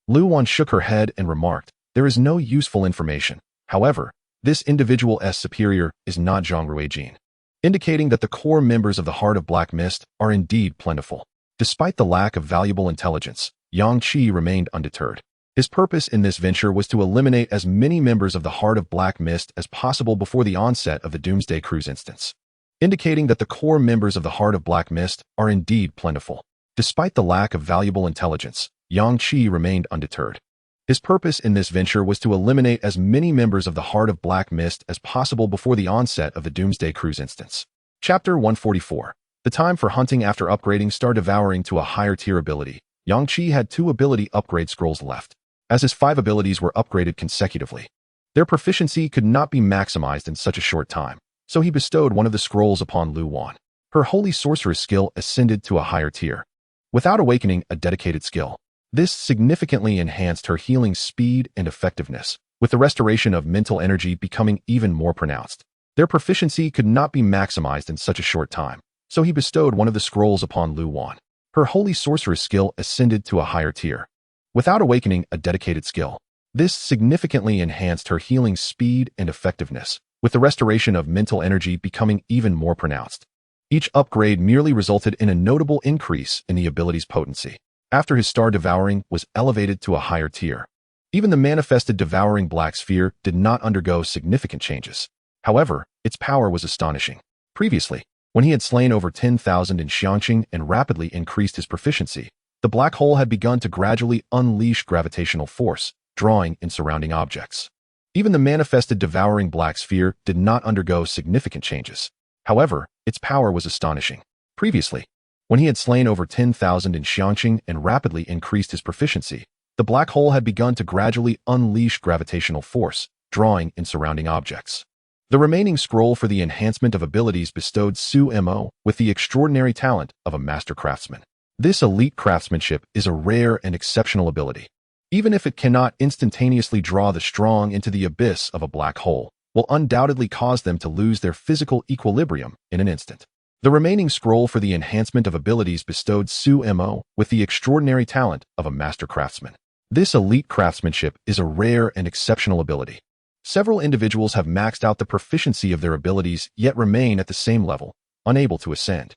Lu Wan shook her head and remarked, "There is no useful information. However, this individual's superior is not Zhang Ruijin," indicating that the core members of the Heart of Black Mist are indeed plentiful. Despite the lack of valuable intelligence, Yang Qi remained undeterred. His purpose in this venture was to eliminate as many members of the Heart of Black Mist as possible before the onset of the Doomsday Cruise instance, indicating that the core members of the Heart of Black Mist are indeed plentiful. Despite the lack of valuable intelligence, Yang Qi remained undeterred. His purpose in this venture was to eliminate as many members of the Heart of Black Mist as possible before the onset of the Doomsday Cruise instance. Chapter 144. The time for hunting. After upgrading Star Devouring to a higher tier ability, Yang Qi had 2 ability upgrade scrolls left. As his 5 abilities were upgraded consecutively, their proficiency could not be maximized in such a short time, so he bestowed one of the scrolls upon Lu Wan. Her Holy Sorceress skill ascended to a higher tier. Without awakening a dedicated skill, this significantly enhanced her healing speed and effectiveness, with the restoration of mental energy becoming even more pronounced. Their proficiency could not be maximized in such a short time, so he bestowed one of the scrolls upon Lu Wan. Her Holy Sorceress skill ascended to a higher tier. Without awakening a dedicated skill, this significantly enhanced her healing speed and effectiveness, with the restoration of mental energy becoming even more pronounced. Each upgrade merely resulted in a notable increase in the ability's potency. After his Star Devouring was elevated to a higher tier, even the manifested Devouring Black Sphere did not undergo significant changes. However, its power was astonishing. Previously, when he had slain over 10,000 in Xiangqing and rapidly increased his proficiency, the black hole had begun to gradually unleash gravitational force, drawing in surrounding objects. Even the manifested Devouring Black Sphere did not undergo significant changes. However, its power was astonishing. Previously, when he had slain over 10,000 in Xiangqing and rapidly increased his proficiency, the black hole had begun to gradually unleash gravitational force, drawing in surrounding objects. The remaining scroll for the enhancement of abilities bestowed Su Mo with the extraordinary talent of a master craftsman. This elite craftsmanship is a rare and exceptional ability. Even if it cannot instantaneously draw the strong into the abyss of a black hole, will undoubtedly cause them to lose their physical equilibrium in an instant. The remaining scroll for the enhancement of abilities bestowed Su Mo with the extraordinary talent of a master craftsman. This elite craftsmanship is a rare and exceptional ability. Several individuals have maxed out the proficiency of their abilities yet remain at the same level, unable to ascend.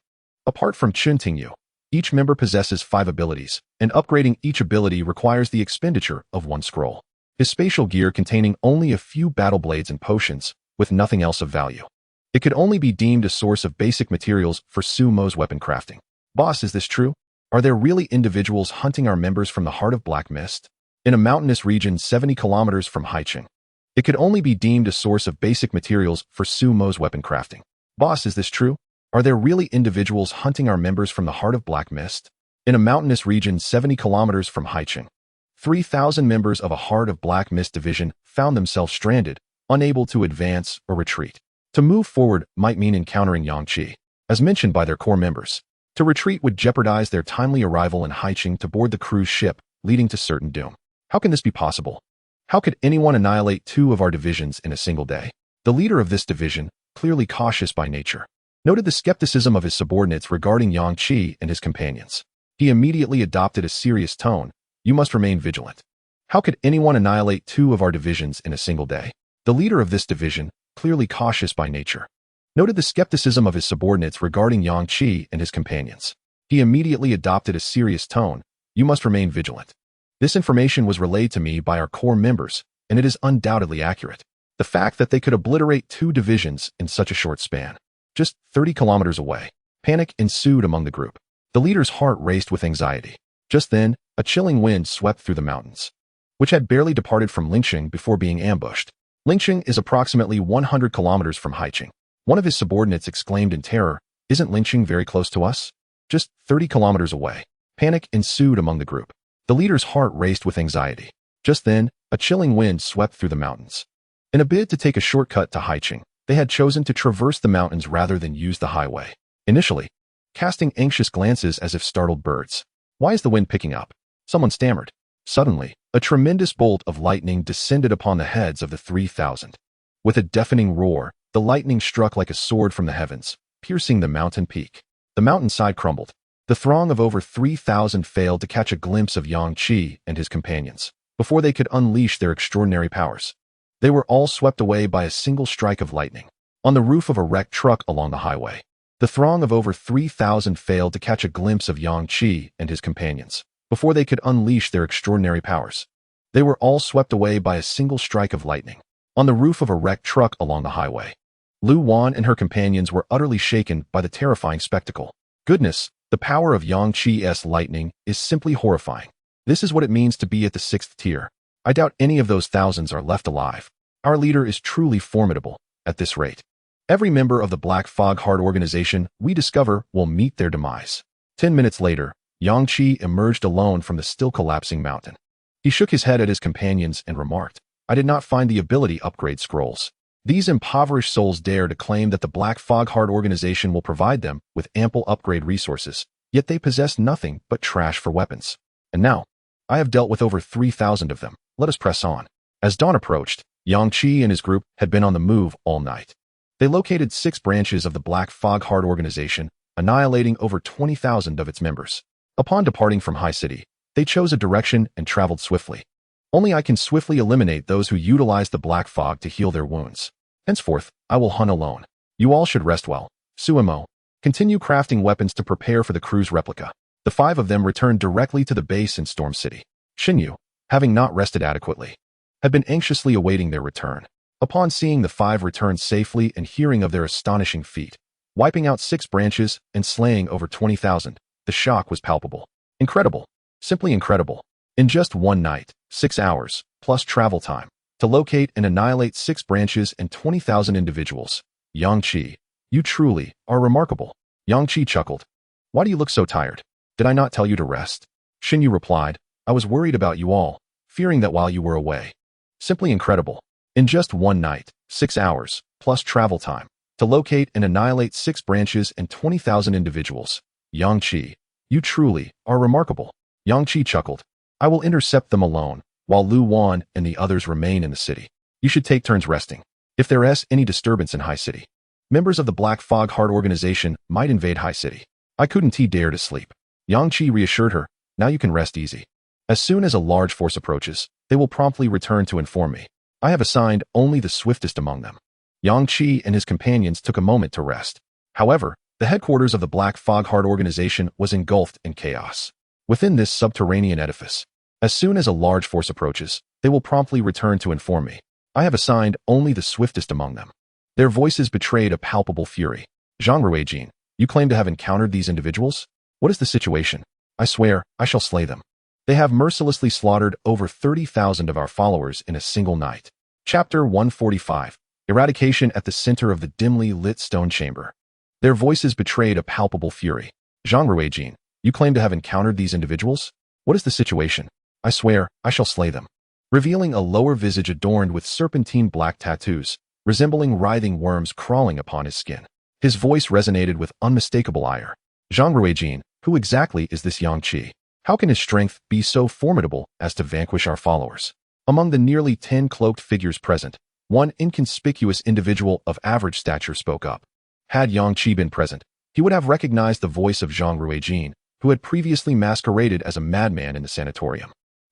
Apart from Chun Tingyu, each member possesses 5 abilities, and upgrading each ability requires the expenditure of 1 scroll. His spatial gear containing only a few battle blades and potions, with nothing else of value. It could only be deemed a source of basic materials for Su Mo's weapon crafting. Boss, is this true? Are there really individuals hunting our members from the Heart of Black Mist? In a mountainous region 70 kilometers from Haicheng, it could only be deemed a source of basic materials for Su Mo's weapon crafting. Boss, is this true? Are there really individuals hunting our members from the Heart of Black Mist? In a mountainous region 70 kilometers from Haicheng, 3,000 members of a Heart of Black Mist division found themselves stranded, unable to advance or retreat. To move forward might mean encountering Yang Qi, as mentioned by their core members. To retreat would jeopardize their timely arrival in Haicheng to board the cruise ship, leading to certain doom. How can this be possible? How could anyone annihilate 2 of our divisions in a single day? The leader of this division, clearly cautious by nature, noted the skepticism of his subordinates regarding Yang Qi and his companions. He immediately adopted a serious tone. You must remain vigilant. How could anyone annihilate 2 of our divisions in a single day? The leader of this division, clearly cautious by nature, noted the skepticism of his subordinates regarding Yang Qi and his companions. He immediately adopted a serious tone. You must remain vigilant. This information was relayed to me by our core members, and it is undoubtedly accurate. The fact that they could obliterate 2 divisions in such a short span, just 30 kilometers away. Panic ensued among the group. The leader's heart raced with anxiety. Just then, a chilling wind swept through the mountains, which had barely departed from Lingqing before being ambushed. Lingqing is approximately 100 kilometers from Haiqing. One of his subordinates exclaimed in terror, "Isn't Lingqing very close to us? Just 30 kilometers away." Panic ensued among the group. The leader's heart raced with anxiety. Just then, a chilling wind swept through the mountains. In a bid to take a shortcut to Haiqing, they had chosen to traverse the mountains rather than use the highway. Initially, casting anxious glances as if startled birds. Why is the wind picking up? Someone stammered. Suddenly, a tremendous bolt of lightning descended upon the heads of the 3,000. With a deafening roar, the lightning struck like a sword from the heavens, piercing the mountain peak. The mountainside crumbled. The throng of over 3,000 failed to catch a glimpse of Yang Qi and his companions before they could unleash their extraordinary powers. They were all swept away by a single strike of lightning. On the roof of a wrecked truck along the highway, the throng of over 3,000 failed to catch a glimpse of Yang Qi and his companions before they could unleash their extraordinary powers. They were all swept away by a single strike of lightning. On the roof of a wrecked truck along the highway, Lu Wan and her companions were utterly shaken by the terrifying spectacle. Goodness, the power of Yang Qi's lightning is simply horrifying. This is what it means to be at the 6th tier. I doubt any of those thousands are left alive. Our leader is truly formidable. At this rate, every member of the Black Fog Heart organization we discover will meet their demise. 10 minutes later, Yang Qi emerged alone from the still collapsing mountain. He shook his head at his companions and remarked, "I did not find the ability upgrade scrolls. These impoverished souls dare to claim that the Black Fog Heart organization will provide them with ample upgrade resources, yet they possess nothing but trash for weapons. And now, I have dealt with over 3,000 of them. Let us press on." As dawn approached, Yang Qi and his group had been on the move all night. They located 6 branches of the Black Fog Heart organization, annihilating over 20,000 of its members. Upon departing from High City, they chose a direction and traveled swiftly. Only I can swiftly eliminate those who utilize the black fog to heal their wounds. Henceforth, I will hunt alone. You all should rest well. Suemo, continue crafting weapons to prepare for the crew's replica. The 5 of them returned directly to the base in Storm City. Xinyu, having not rested adequately, had been anxiously awaiting their return. Upon seeing the 5 return safely and hearing of their astonishing feat, wiping out 6 branches and slaying over 20,000, the shock was palpable. Incredible. Simply incredible. In just one night, 6 hours, plus travel time, to locate and annihilate 6 branches and 20,000 individuals. Yang Qi, you truly are remarkable. Yang Qi chuckled. Why do you look so tired? Did I not tell you to rest? Xinyu replied, I was worried about you all, fearing that while you were away. Simply incredible. In just one night, 6 hours, plus travel time, to locate and annihilate 6 branches and 20,000 individuals. Yang Qi, you truly are remarkable. Yang Qi chuckled. I will intercept them alone, while Lu Wan and the others remain in the city. You should take turns resting. If there is any disturbance in High City, members of the Black Fog Heart organization might invade High City. I couldn't dare to sleep. Yang Qi reassured her, now you can rest easy. As soon as a large force approaches, they will promptly return to inform me. I have assigned only the swiftest among them. Yang Qi and his companions took a moment to rest. However, the headquarters of the Black Fog Heart organization was engulfed in chaos. Within this subterranean edifice, as soon as a large force approaches, they will promptly return to inform me. I have assigned only the swiftest among them. Their voices betrayed a palpable fury. Zhang Ruijin, you claim to have encountered these individuals? What is the situation? I swear, I shall slay them. They have mercilessly slaughtered over 30,000 of our followers in a single night. Chapter 145. Eradication at the center of the dimly lit stone chamber. Their voices betrayed a palpable fury. Zhang Ruijin, you claim to have encountered these individuals? What is the situation? I swear, I shall slay them. Revealing a lower visage adorned with serpentine black tattoos, resembling writhing worms crawling upon his skin. His voice resonated with unmistakable ire. Zhang Ruijin, who exactly is this Yang Qi? How can his strength be so formidable as to vanquish our followers? Among the nearly 10 cloaked figures present, one inconspicuous individual of average stature spoke up. Had Yang Qi been present, he would have recognized the voice of Zhang Ruijin, who had previously masqueraded as a madman in the sanatorium.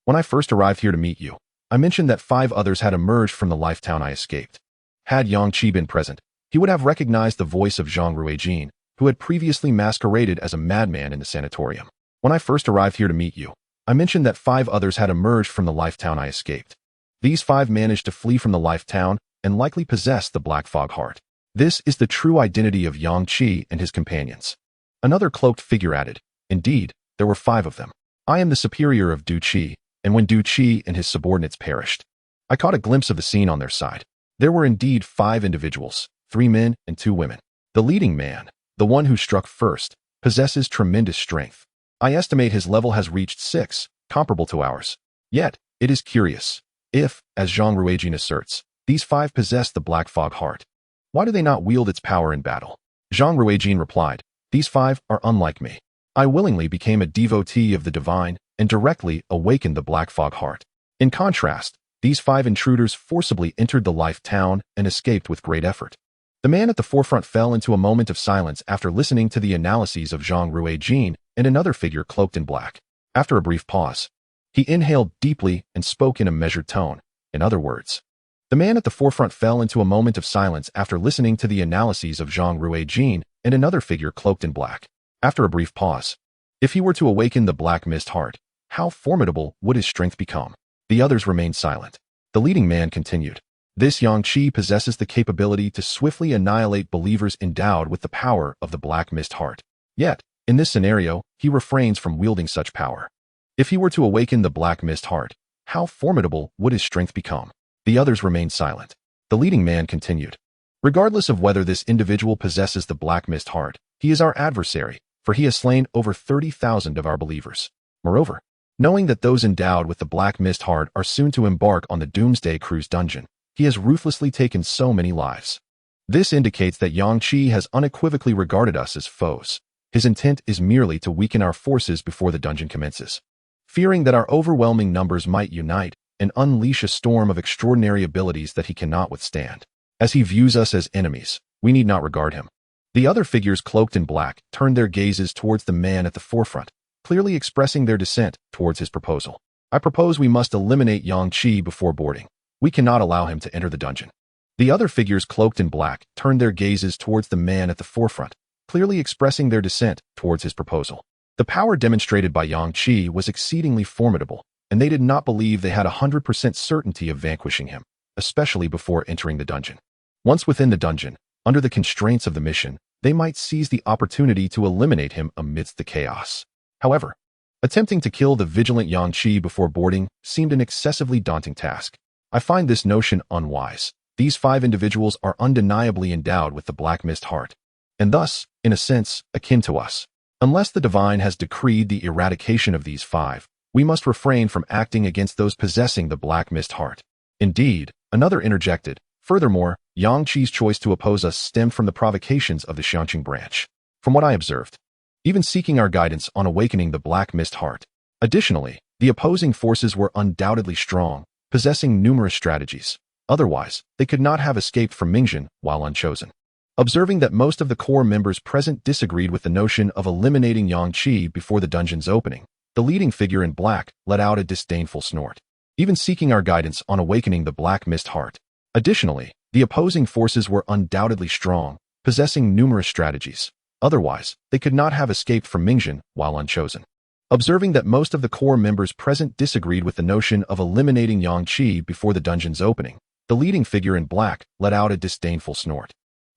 When I first arrived here to meet you, I mentioned that 5 others had emerged from the life town I escaped. Had Yang Qi been present, he would have recognized the voice of Zhang Ruijin, who had previously masqueraded as a madman in the sanatorium. When I first arrived here to meet you, I mentioned that 5 others had emerged from the life town I escaped. These 5 managed to flee from the life town and likely possessed the Black Fog Heart. This is the true identity of Yang Qi and his companions. Another cloaked figure added, indeed, there were 5 of them. I am the superior of Du Qi, and when Du Qi and his subordinates perished, I caught a glimpse of the scene on their side. There were indeed 5 individuals, 3 men and 2 women. The leading man, the one who struck first, possesses tremendous strength. I estimate his level has reached 6, comparable to ours. Yet, it is curious. If, as Zhang Ruijin asserts, these 5 possess the Black Fog Heart, why do they not wield its power in battle? Zhang Ruijin replied, these 5 are unlike me. I willingly became a devotee of the divine and directly awakened the Black Fog Heart. In contrast, these 5 intruders forcibly entered the life town and escaped with great effort. The man at the forefront fell into a moment of silence after listening to the analyses of Zhang Ruijin and another figure cloaked in black. After a brief pause, he inhaled deeply and spoke in a measured tone. In other words, the man at the forefront fell into a moment of silence after listening to the analyses of Zhang Ruijin and another figure cloaked in black. After a brief pause, if he were to awaken the Black Mist Heart, how formidable would his strength become? The others remained silent. The leading man continued. This Yang Qi possesses the capability to swiftly annihilate believers endowed with the power of the Black Mist Heart. Yet, in this scenario, he refrains from wielding such power. If he were to awaken the Black Mist Heart, how formidable would his strength become? The others remained silent. The leading man continued. Regardless of whether this individual possesses the Black Mist Heart, he is our adversary, for he has slain over 30,000 of our believers. Moreover, knowing that those endowed with the Black Mist Heart are soon to embark on the Doomsday Cruise dungeon, he has ruthlessly taken so many lives. This indicates that Yang Qi has unequivocally regarded us as foes. His intent is merely to weaken our forces before the dungeon commences. Fearing that our overwhelming numbers might unite and unleash a storm of extraordinary abilities that he cannot withstand. As he views us as enemies, we need not regard him. The other figures cloaked in black turned their gazes towards the man at the forefront, clearly expressing their dissent towards his proposal. I propose we must eliminate Yang Qi before boarding. We cannot allow him to enter the dungeon. The other figures cloaked in black turned their gazes towards the man at the forefront, clearly expressing their dissent towards his proposal. The power demonstrated by Yang Qi was exceedingly formidable, and they did not believe they had 100% certainty of vanquishing him, especially before entering the dungeon. Once within the dungeon, under the constraints of the mission, they might seize the opportunity to eliminate him amidst the chaos. However, attempting to kill the vigilant Yang Qi before boarding seemed an excessively daunting task. I find this notion unwise. These 5 individuals are undeniably endowed with the Black Mist Heart, and thus, in a sense, akin to us. Unless the divine has decreed the eradication of these 5, we must refrain from acting against those possessing the Black Mist Heart. Indeed, another interjected, furthermore, Yang Qi's choice to oppose us stemmed from the provocations of the Xianqing branch. From what I observed, even seeking our guidance on awakening the Black Mist Heart. Additionally, the opposing forces were undoubtedly strong, possessing numerous strategies. Otherwise, they could not have escaped from Mingjin while unchosen. Observing that most of the core members present disagreed with the notion of eliminating Yang Qi before the dungeon's opening, the leading figure in black let out a disdainful snort. Even seeking our guidance on awakening the Black Mist Heart. Additionally, the opposing forces were undoubtedly strong, possessing numerous strategies. Otherwise, they could not have escaped from Mingjin while unchosen. Observing that most of the core members present disagreed with the notion of eliminating Yang Qi before the dungeon's opening, the leading figure in black let out a disdainful snort.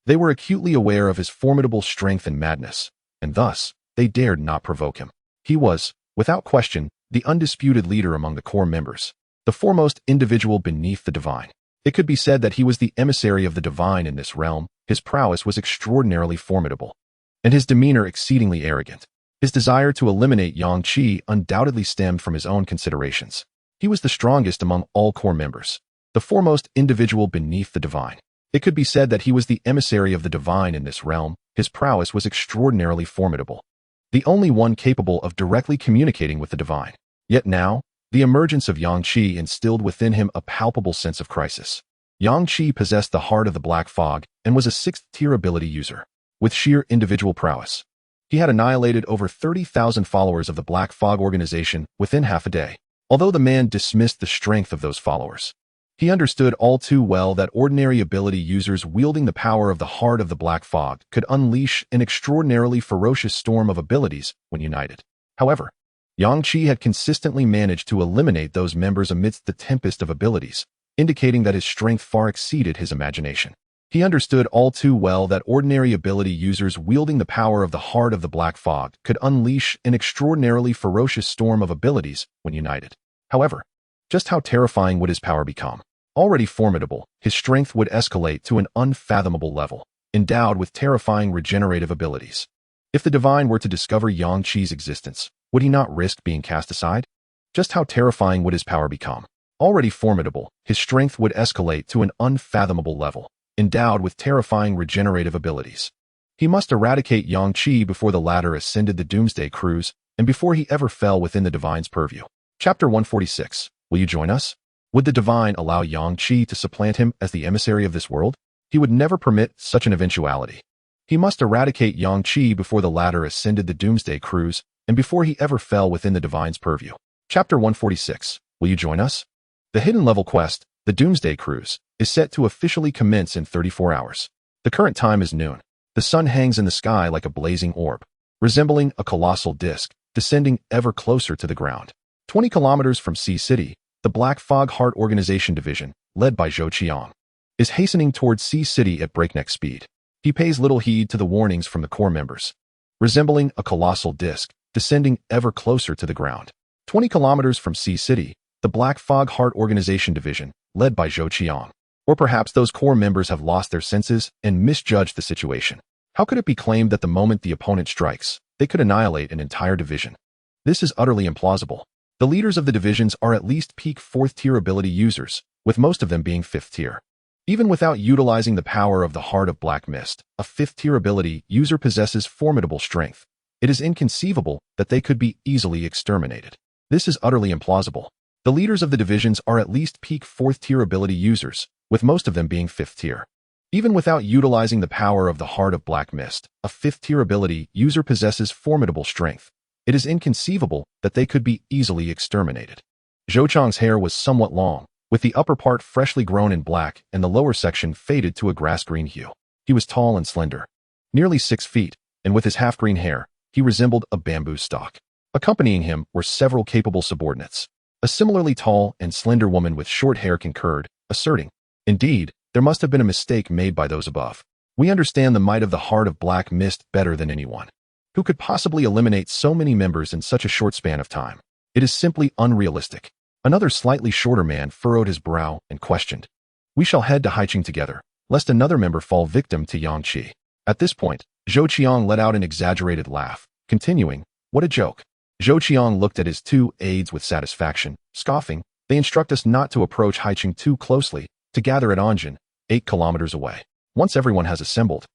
They were acutely aware of his formidable strength and madness, and thus, they dared not provoke him. He was, without question, the undisputed leader among the core members, the foremost individual beneath the divine. It could be said that he was the emissary of the divine in this realm. His prowess was extraordinarily formidable, and his demeanor exceedingly arrogant. His desire to eliminate Yang Qi undoubtedly stemmed from his own considerations. He was the strongest among all core members, the foremost individual beneath the divine. It could be said that he was the emissary of the divine in this realm. His prowess was extraordinarily formidable, the only one capable of directly communicating with the divine. Yet now, the emergence of Yang Qi instilled within him a palpable sense of crisis. Yang Qi possessed the heart of the Black Fog and was a 6th-tier ability user. With sheer individual prowess, he had annihilated over 30,000 followers of the Black Fog organization within half a day. Although the man dismissed the strength of those followers, he understood all too well that ordinary ability users wielding the power of the Heart of the Black Fog could unleash an extraordinarily ferocious storm of abilities when united. However, Yang Qi had consistently managed to eliminate those members amidst the tempest of abilities, indicating that his strength far exceeded his imagination. He understood all too well that ordinary ability users wielding the power of the Heart of the Black Fog could unleash an extraordinarily ferocious storm of abilities when united. However, just how terrifying would his power become? Already formidable, his strength would escalate to an unfathomable level, endowed with terrifying regenerative abilities. If the divine were to discover Yang Qi's existence, would he not risk being cast aside? Just how terrifying would his power become? Already formidable, his strength would escalate to an unfathomable level, endowed with terrifying regenerative abilities. He must eradicate Yang Qi before the latter ascended the Doomsday Cruise and before he ever fell within the divine's purview. Chapter 146. Will you join us? Would the divine allow Yang Qi to supplant him as the emissary of this world? He would never permit such an eventuality. He must eradicate Yang Qi before the latter ascended the Doomsday Cruise and before he ever fell within the divine's purview. Chapter 146. Will you join us? The hidden level quest, the Doomsday Cruise, is set to officially commence in 34 hours. The current time is noon. The sun hangs in the sky like a blazing orb, resembling a colossal disk, descending ever closer to the ground. 20 kilometers from Sea City, the Black Fog Heart Organization Division, led by Zhou Qiang, is hastening towards Sea City at breakneck speed. He pays little heed to the warnings from the core members, resembling a colossal disk, descending ever closer to the ground. 20 kilometers from Sea City, the Black Fog Heart Organization Division, led by Zhou Qiang. Or perhaps those core members have lost their senses and misjudged the situation. How could it be claimed that the moment the opponent strikes, they could annihilate an entire division? This is utterly implausible. The leaders of the divisions are at least peak 4th tier ability users, with most of them being 5th tier. Even without utilizing the power of the Heart of Black Mist, a 5th tier ability user possesses formidable strength. It is inconceivable that they could be easily exterminated. This is utterly implausible. The leaders of the divisions are at least peak 4th tier ability users, with most of them being 5th tier. Even without utilizing the power of the Heart of Black Mist, a 5th tier ability user possesses formidable strength. It is inconceivable that they could be easily exterminated. Zhou Qiang's hair was somewhat long, with the upper part freshly grown in black and the lower section faded to a grass-green hue. He was tall and slender, nearly 6 feet, and with his half-green hair, he resembled a bamboo stalk. Accompanying him were several capable subordinates. A similarly tall and slender woman with short hair concurred, asserting, "Indeed, there must have been a mistake made by those above. We understand the might of the Heart of Black Mist better than anyone. Who could possibly eliminate so many members in such a short span of time? It is simply unrealistic." Another slightly shorter man furrowed his brow and questioned, "We shall head to Haiqing together, lest another member fall victim to Yang Qi." At this point, Zhou Qiang let out an exaggerated laugh, continuing, "What a joke." Zhou Qiang looked at his 2 aides with satisfaction, scoffing, "They instruct us not to approach Haiqing too closely, to gather at Anjin, 8 kilometers away. Once everyone has assembled,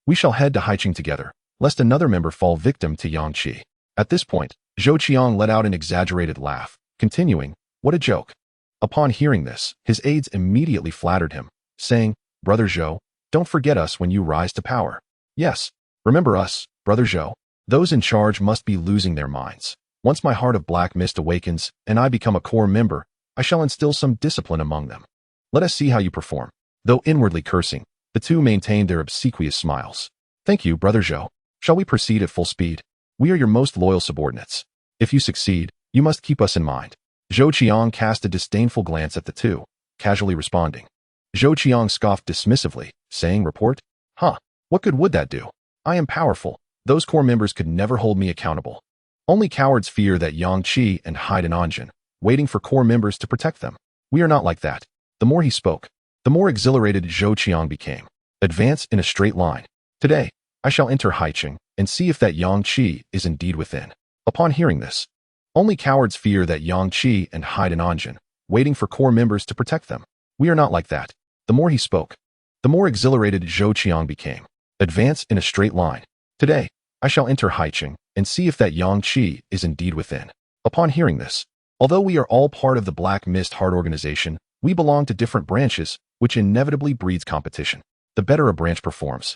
we shall head to Haiqing together, lest another member fall victim to Yang Qi." At this point, Zhou Qiang let out an exaggerated laugh, continuing, "What a joke." Upon hearing this, his aides immediately flattered him, saying, "Brother Zhou, don't forget us when you rise to power." "Yes, remember us, Brother Zhou. Those in charge must be losing their minds. Once my Heart of Black Mist awakens and I become a core member, I shall instill some discipline among them. Let us see how you perform." Though inwardly cursing, the two maintained their obsequious smiles. "Thank you, Brother Zhou. Shall we proceed at full speed? We are your most loyal subordinates. If you succeed, you must keep us in mind." Zhou Qiang cast a disdainful glance at the two, casually responding. Zhou Qiang scoffed dismissively, saying, "Report? Huh, what good would that do? I am powerful. Those core members could never hold me accountable. Only cowards fear that Yang Qi and hide in Anjin, waiting for core members to protect them. We are not like that." The more he spoke, the more exhilarated Zhou Qiang became. "Advance in a straight line. Today, I shall enter Haiqing and see if that Yang Qi is indeed within." Upon hearing this, only cowards fear that Yang Qi and hide in Anjin, waiting for core members to protect them. We are not like that. The more he spoke, the more exhilarated Zhou Qiang became. "Advance in a straight line. Today, I shall enter Haiqing and see if that Yang Qi is indeed within." Upon hearing this, although we are all part of the Black Mist Heart Organization, we belong to different branches, which inevitably breeds competition. The better a branch performs,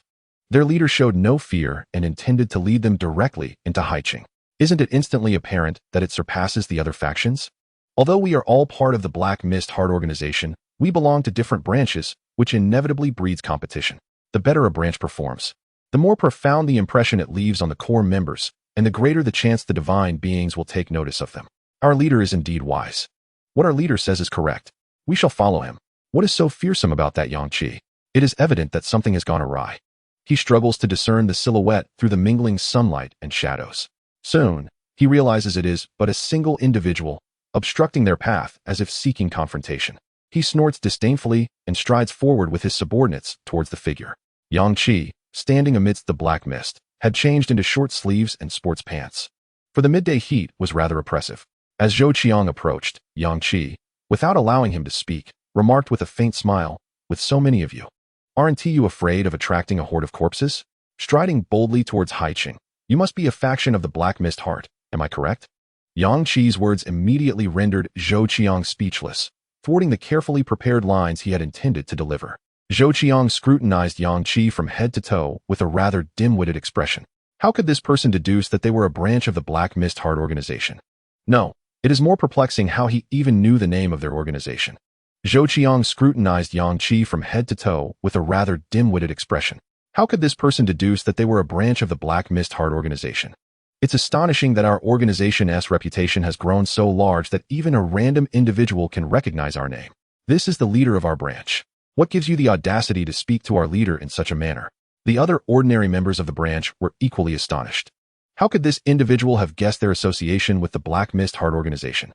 their leader showed no fear and intended to lead them directly into Haiqing. Isn't it instantly apparent that it surpasses the other factions? Although we are all part of the Black Mist Heart organization, we belong to different branches, which inevitably breeds competition. The better a branch performs, the more profound the impression it leaves on the core members, and the greater the chance the divine beings will take notice of them. Our leader is indeed wise. What our leader says is correct. We shall follow him. What is so fearsome about that Yang Qi? It is evident that something has gone awry. He struggles to discern the silhouette through the mingling sunlight and shadows. Soon, he realizes it is but a single individual, obstructing their path as if seeking confrontation. He snorts disdainfully and strides forward with his subordinates towards the figure. Yang Qi, standing amidst the black mist, had changed into short sleeves and sports pants. For the midday heat was rather oppressive. As Zhou Qiang approached, Yang Qi, without allowing him to speak, remarked with a faint smile, "With so many of you, aren't you afraid of attracting a horde of corpses?" Striding boldly towards Haiqing, "You must be a faction of the Black Mist Heart, am I correct?" Yang Qi's words immediately rendered Zhou Qiang speechless, thwarting the carefully prepared lines he had intended to deliver. Zhou Qiang scrutinized Yang Qi from head to toe with a rather dim-witted expression. How could this person deduce that they were a branch of the Black Mist Heart organization? No, it is more perplexing how he even knew the name of their organization. Zhou Qiang scrutinized Yang Qi from head to toe with a rather dim-witted expression. How could this person deduce that they were a branch of the Black Mist Heart organization? It's astonishing that our organization's reputation has grown so large that even a random individual can recognize our name. This is the leader of our branch. What gives you the audacity to speak to our leader in such a manner? The other ordinary members of the branch were equally astonished. How could this individual have guessed their association with the Black Mist Heart organization?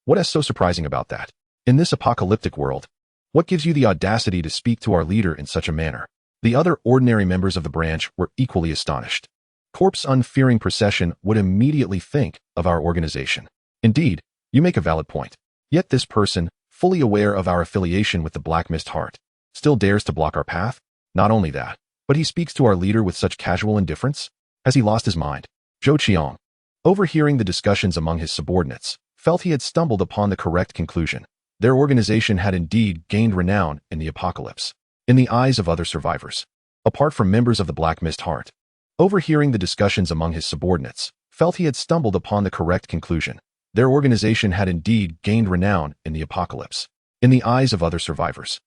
What is so surprising about that? In this apocalyptic world, what gives you the audacity to speak to our leader in such a manner? The other ordinary members of the branch were equally astonished. Corpse-unfearing procession would immediately think of our organization. Indeed, you make a valid point. Yet this person, fully aware of our affiliation with the Black Mist Heart, still dares to block our path? Not only that, but he speaks to our leader with such casual indifference? Has he lost his mind? Zhou Qiang, overhearing the discussions among his subordinates, felt he had stumbled upon the correct conclusion. Their organization had indeed gained renown in the apocalypse, in the eyes of other survivors, apart from members of the Black Mist Heart. Overhearing the discussions among his subordinates, felt he had stumbled upon the correct conclusion. Their organization had indeed gained renown in the apocalypse, in the eyes of other survivors,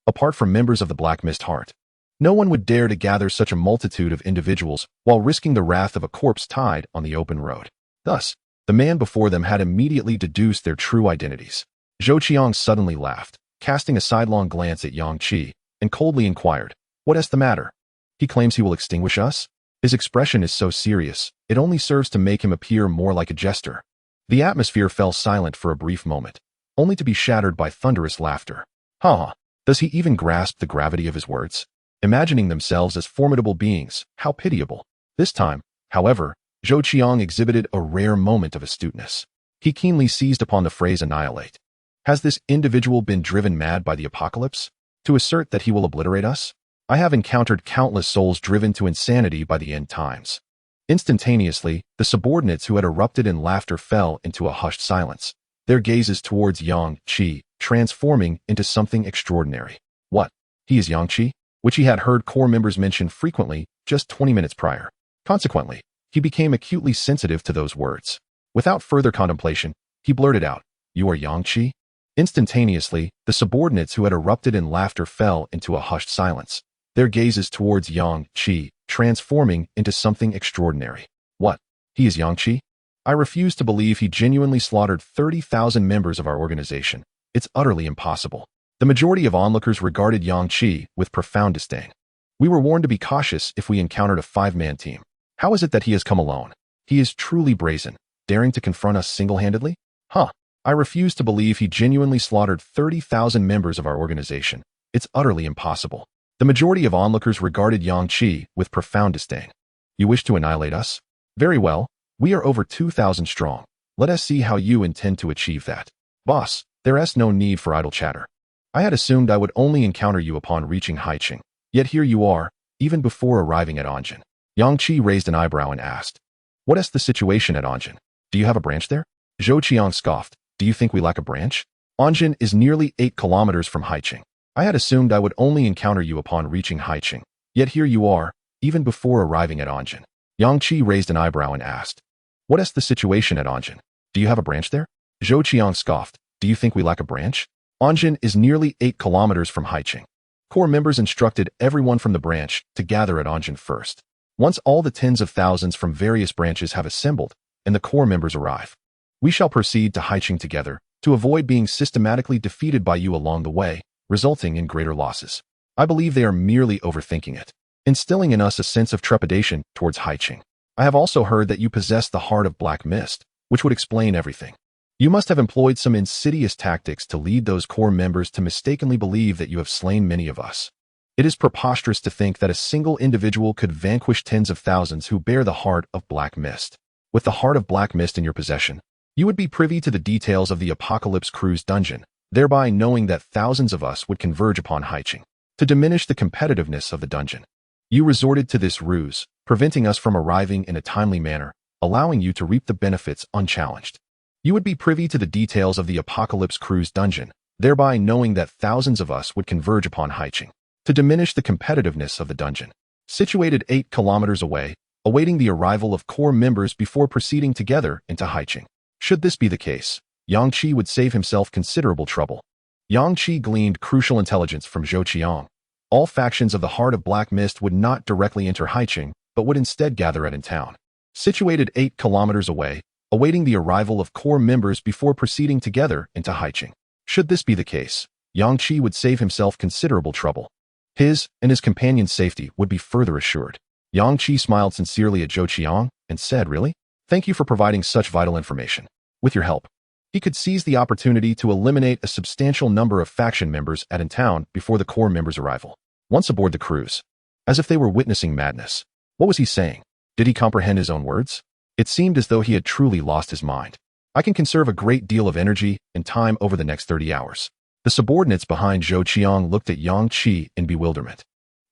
apart from members of the Black Mist Heart. No one would dare to gather such a multitude of individuals while risking the wrath of a corpse tied on the open road. Thus, the man before them had immediately deduced their true identities. Zhou Qiang suddenly laughed, casting a sidelong glance at Yang Qi, and coldly inquired, "What is the matter? He claims he will extinguish us?" His expression is so serious, it only serves to make him appear more like a jester. The atmosphere fell silent for a brief moment, only to be shattered by thunderous laughter. Ha! Does he even grasp the gravity of his words? Imagining themselves as formidable beings, how pitiable. This time, however, Zhou Qiang exhibited a rare moment of astuteness. He keenly seized upon the phrase annihilate. Has this individual been driven mad by the apocalypse? To assert that he will obliterate us? I have encountered countless souls driven to insanity by the end times. Instantaneously, the subordinates who had erupted in laughter fell into a hushed silence, their gazes towards Yang Qi, transforming into something extraordinary. What? He is Yang Qi? Which he had heard core members mention frequently just 20 minutes prior. Consequently, he became acutely sensitive to those words. Without further contemplation, he blurted out, "You are Yang Qi?" Instantaneously, the subordinates who had erupted in laughter fell into a hushed silence, their gazes towards Yang Qi, transforming into something extraordinary. What? He is Yang Qi? I refuse to believe he genuinely slaughtered 30,000 members of our organization. It's utterly impossible. The majority of onlookers regarded Yang Qi with profound disdain. We were warned to be cautious if we encountered a 5-man team. How is it that he has come alone? He is truly brazen, daring to confront us single-handedly? I refuse to believe he genuinely slaughtered 30,000 members of our organization. It's utterly impossible. The majority of onlookers regarded Yang Qi with profound disdain. You wish to annihilate us? Very well, we are over 2,000 strong. Let us see how you intend to achieve that. Boss, there is no need for idle chatter. I had assumed I would only encounter you upon reaching Haiqing, yet here you are, even before arriving at Anjin. Yang Qi raised an eyebrow and asked, "What is the situation at Anjin? Do you have a branch there?" Zhou Qiang scoffed, "Do you think we lack a branch? Anjin is nearly 8 kilometers from Haiqing. I had assumed I would only encounter you upon reaching Haiqing, yet here you are, even before arriving at Anjin." Yang Qi raised an eyebrow and asked, "What is the situation at Anjin? Do you have a branch there?" Zhou Qiang scoffed. Do you think we lack a branch? Anjin is nearly 8 kilometers from Haiqing. Core members instructed everyone from the branch to gather at Anjin first. Once all the tens of thousands from various branches have assembled and the core members arrive, we shall proceed to Haiqing together to avoid being systematically defeated by you along the way, resulting in greater losses. I believe they are merely overthinking it, instilling in us a sense of trepidation towards Haiqing. I have also heard that you possess the heart of Black Mist, which would explain everything. You must have employed some insidious tactics to lead those core members to mistakenly believe that you have slain many of us. It is preposterous to think that a single individual could vanquish tens of thousands who bear the heart of Black Mist. With the heart of Black Mist in your possession, you would be privy to the details of the Apocalypse Cruise dungeon, thereby knowing that thousands of us would converge upon Haiqing. To diminish the competitiveness of the dungeon, you resorted to this ruse, preventing us from arriving in a timely manner, allowing you to reap the benefits unchallenged. You would be privy to the details of the Apocalypse Cruise dungeon, thereby knowing that thousands of us would converge upon Haiqing. To diminish the competitiveness of the dungeon, situated 8 kilometers away, awaiting the arrival of core members before proceeding together into Haiqing. Should this be the case, Yang Qi would save himself considerable trouble. Yang Qi gleaned crucial intelligence from Zhou Qiang. All factions of the Heart of Black Mist would not directly enter Haiqing, but would instead gather at Intown. Situated 8 kilometers away, awaiting the arrival of core members before proceeding together into Haiqing. Should this be the case, Yang Qi would save himself considerable trouble. His and his companion's safety would be further assured. Yang Qi smiled sincerely at Zhou Qiang and said, Really? Thank you for providing such vital information. With your help, he could seize the opportunity to eliminate a substantial number of faction members at Intown before the core members' arrival. Once aboard the cruise, as if they were witnessing madness. What was he saying? Did he comprehend his own words? It seemed as though he had truly lost his mind. I can conserve a great deal of energy and time over the next 30 hours. The subordinates behind Zhou Qiang looked at Yang Qi in bewilderment.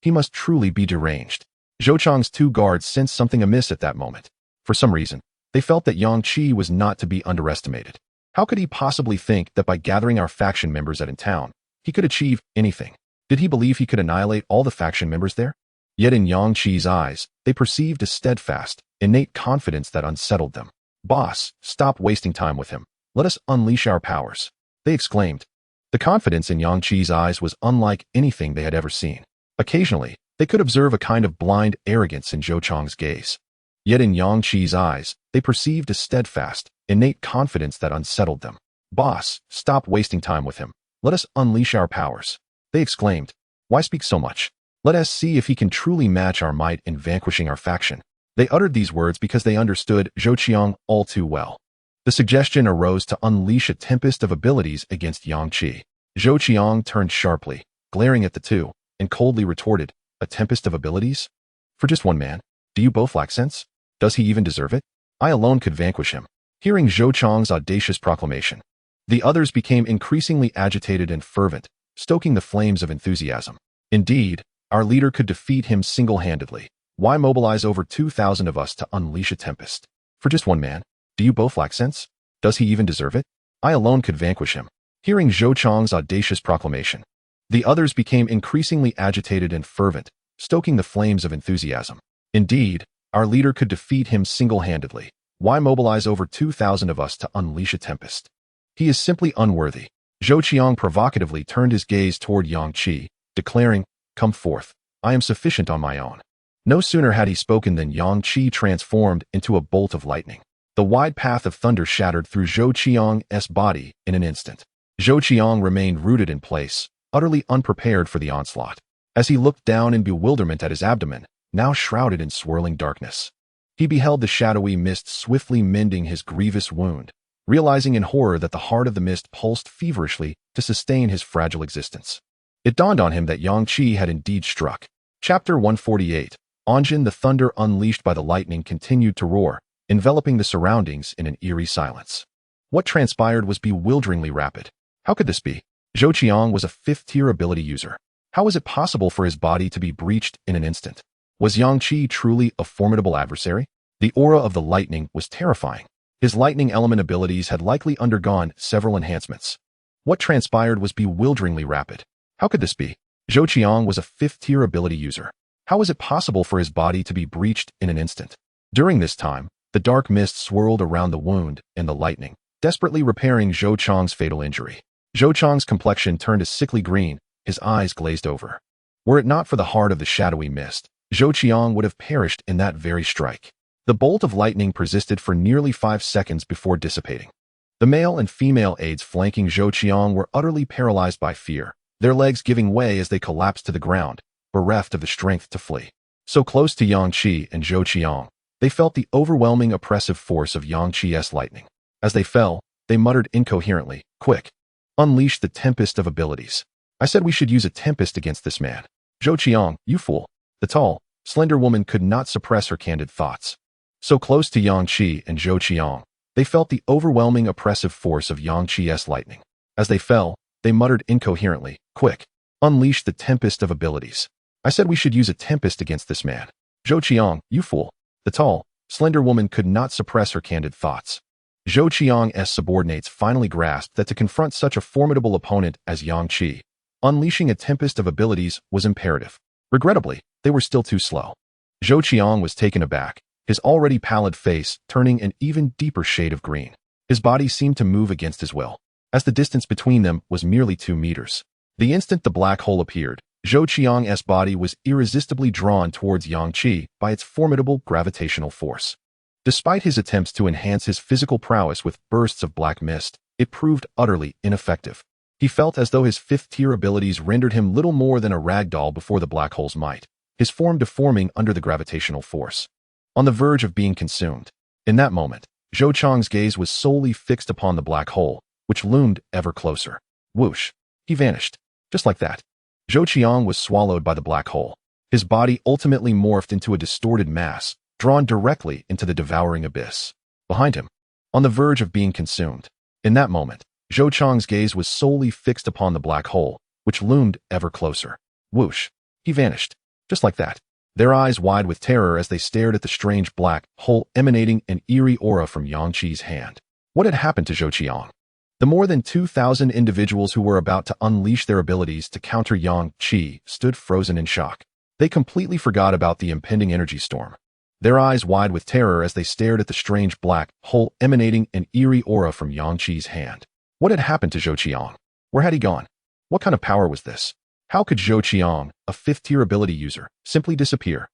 He must truly be deranged. Zhou Qiang's 2 guards sensed something amiss at that moment. For some reason, they felt that Yang Qi was not to be underestimated. How could he possibly think that by gathering our faction members at Intown, he could achieve anything? Did he believe he could annihilate all the faction members there? Yet in Yang Qi's eyes, they perceived a steadfast, innate confidence that unsettled them. Boss, stop wasting time with him. Let us unleash our powers, they exclaimed. The confidence in Yang Qi's eyes was unlike anything they had ever seen. Occasionally, they could observe a kind of blind arrogance in Zhou Qiang's gaze. Yet in Yang Qi's eyes, they perceived a steadfast, innate confidence that unsettled them. Boss, stop wasting time with him. Let us unleash our powers, they exclaimed. Why speak so much? Let us see if he can truly match our might in vanquishing our faction. They uttered these words because they understood Zhou Qiang all too well. The suggestion arose to unleash a tempest of abilities against Yang Qi. Zhou Qiang turned sharply, glaring at the two, and coldly retorted, A tempest of abilities? For just one man? Do you both lack sense? Does he even deserve it? I alone could vanquish him. Hearing Zhou Qiang's audacious proclamation, the others became increasingly agitated and fervent, stoking the flames of enthusiasm. Indeed, our leader could defeat him single-handedly. Why mobilize over 2,000 of us to unleash a tempest? For just one man? Do you both lack sense? Does he even deserve it? I alone could vanquish him. Hearing Zhou Qiang's audacious proclamation, the others became increasingly agitated and fervent, stoking the flames of enthusiasm. Indeed, our leader could defeat him single-handedly. Why mobilize over 2,000 of us to unleash a tempest? He is simply unworthy. Zhou Qiang provocatively turned his gaze toward Yang Qi, declaring, Come forth. I am sufficient on my own. No sooner had he spoken than Yang Qi transformed into a bolt of lightning. The wide path of thunder shattered through Zhou Qiang's body in an instant. Zhou Qiang remained rooted in place, utterly unprepared for the onslaught. As he looked down in bewilderment at his abdomen, now shrouded in swirling darkness, he beheld the shadowy mist swiftly mending his grievous wound, realizing in horror that the heart of the mist pulsed feverishly to sustain his fragile existence. It dawned on him that Yang Qi had indeed struck. Chapter 148. Anjin, the thunder unleashed by the lightning continued to roar, enveloping the surroundings in an eerie silence. What transpired was bewilderingly rapid. How could this be? Zhou Qiang was a 5th-tier ability user. How was it possible for his body to be breached in an instant? Was Yang Qi truly a formidable adversary? The aura of the lightning was terrifying. His lightning element abilities had likely undergone several enhancements. What transpired was bewilderingly rapid. How could this be? Zhou Qiang was a 5th-tier ability user. How was it possible for his body to be breached in an instant? During this time, the dark mist swirled around the wound, and the lightning, desperately repairing Zhou Chang's fatal injury. Zhou Chang's complexion turned a sickly green, his eyes glazed over. Were it not for the heart of the shadowy mist, Zhou Qiang would have perished in that very strike. The bolt of lightning persisted for nearly 5 seconds before dissipating. The male and female aides flanking Zhou Qiang were utterly paralyzed by fear, their legs giving way as they collapsed to the ground, bereft of the strength to flee. So close to Yang Qi and Zhou Qiang, they felt the overwhelming oppressive force of Yang Qi's lightning. As they fell, they muttered incoherently, "Quick! Unleash the tempest of abilities. I said we should use a tempest against this man." "Zhou Qiang, you fool." The tall, slender woman could not suppress her candid thoughts. So close to Yang Qi and Zhou Qiang, they felt the overwhelming oppressive force of Yang Qi's lightning. As they fell, they muttered incoherently, "Quick! Unleash the tempest of abilities. I said we should use a tempest against this man." "Zhou Qiang, you fool." The tall, slender woman could not suppress her candid thoughts. Zhou Qiang's subordinates finally grasped that to confront such a formidable opponent as Yang Qi, unleashing a tempest of abilities was imperative. Regrettably, they were still too slow. Zhou Qiang was taken aback, his already pallid face turning an even deeper shade of green. His body seemed to move against his will, as the distance between them was merely 2 meters. The instant the black hole appeared, Zhou Qiang's body was irresistibly drawn towards Yang Qi by its formidable gravitational force. Despite his attempts to enhance his physical prowess with bursts of black mist, it proved utterly ineffective. He felt as though his 5th-tier abilities rendered him little more than a rag doll before the black hole's might, his form deforming under the gravitational force. On the verge of being consumed. In that moment, Zhou Qiang's gaze was solely fixed upon the black hole, which loomed ever closer. Whoosh! He vanished. Just like that. Zhou Qiang was swallowed by the black hole. His body ultimately morphed into a distorted mass, drawn directly into the devouring abyss. Behind him, on the verge of being consumed. In that moment, Zhou Qiang's gaze was solely fixed upon the black hole, which loomed ever closer. Whoosh! He vanished. Just like that. Their eyes wide with terror as they stared at the strange black hole emanating an eerie aura from Yang Qi's hand. What had happened to Zhou Qiang? The more than 2,000 individuals who were about to unleash their abilities to counter Yang Qi stood frozen in shock. They completely forgot about the impending energy storm. Their eyes wide with terror as they stared at the strange black hole emanating an eerie aura from Yang Qi's hand. What had happened to Zhou Qiang? Where had he gone? What kind of power was this? How could Zhou Qiang, a 5th-tier ability user, simply disappear?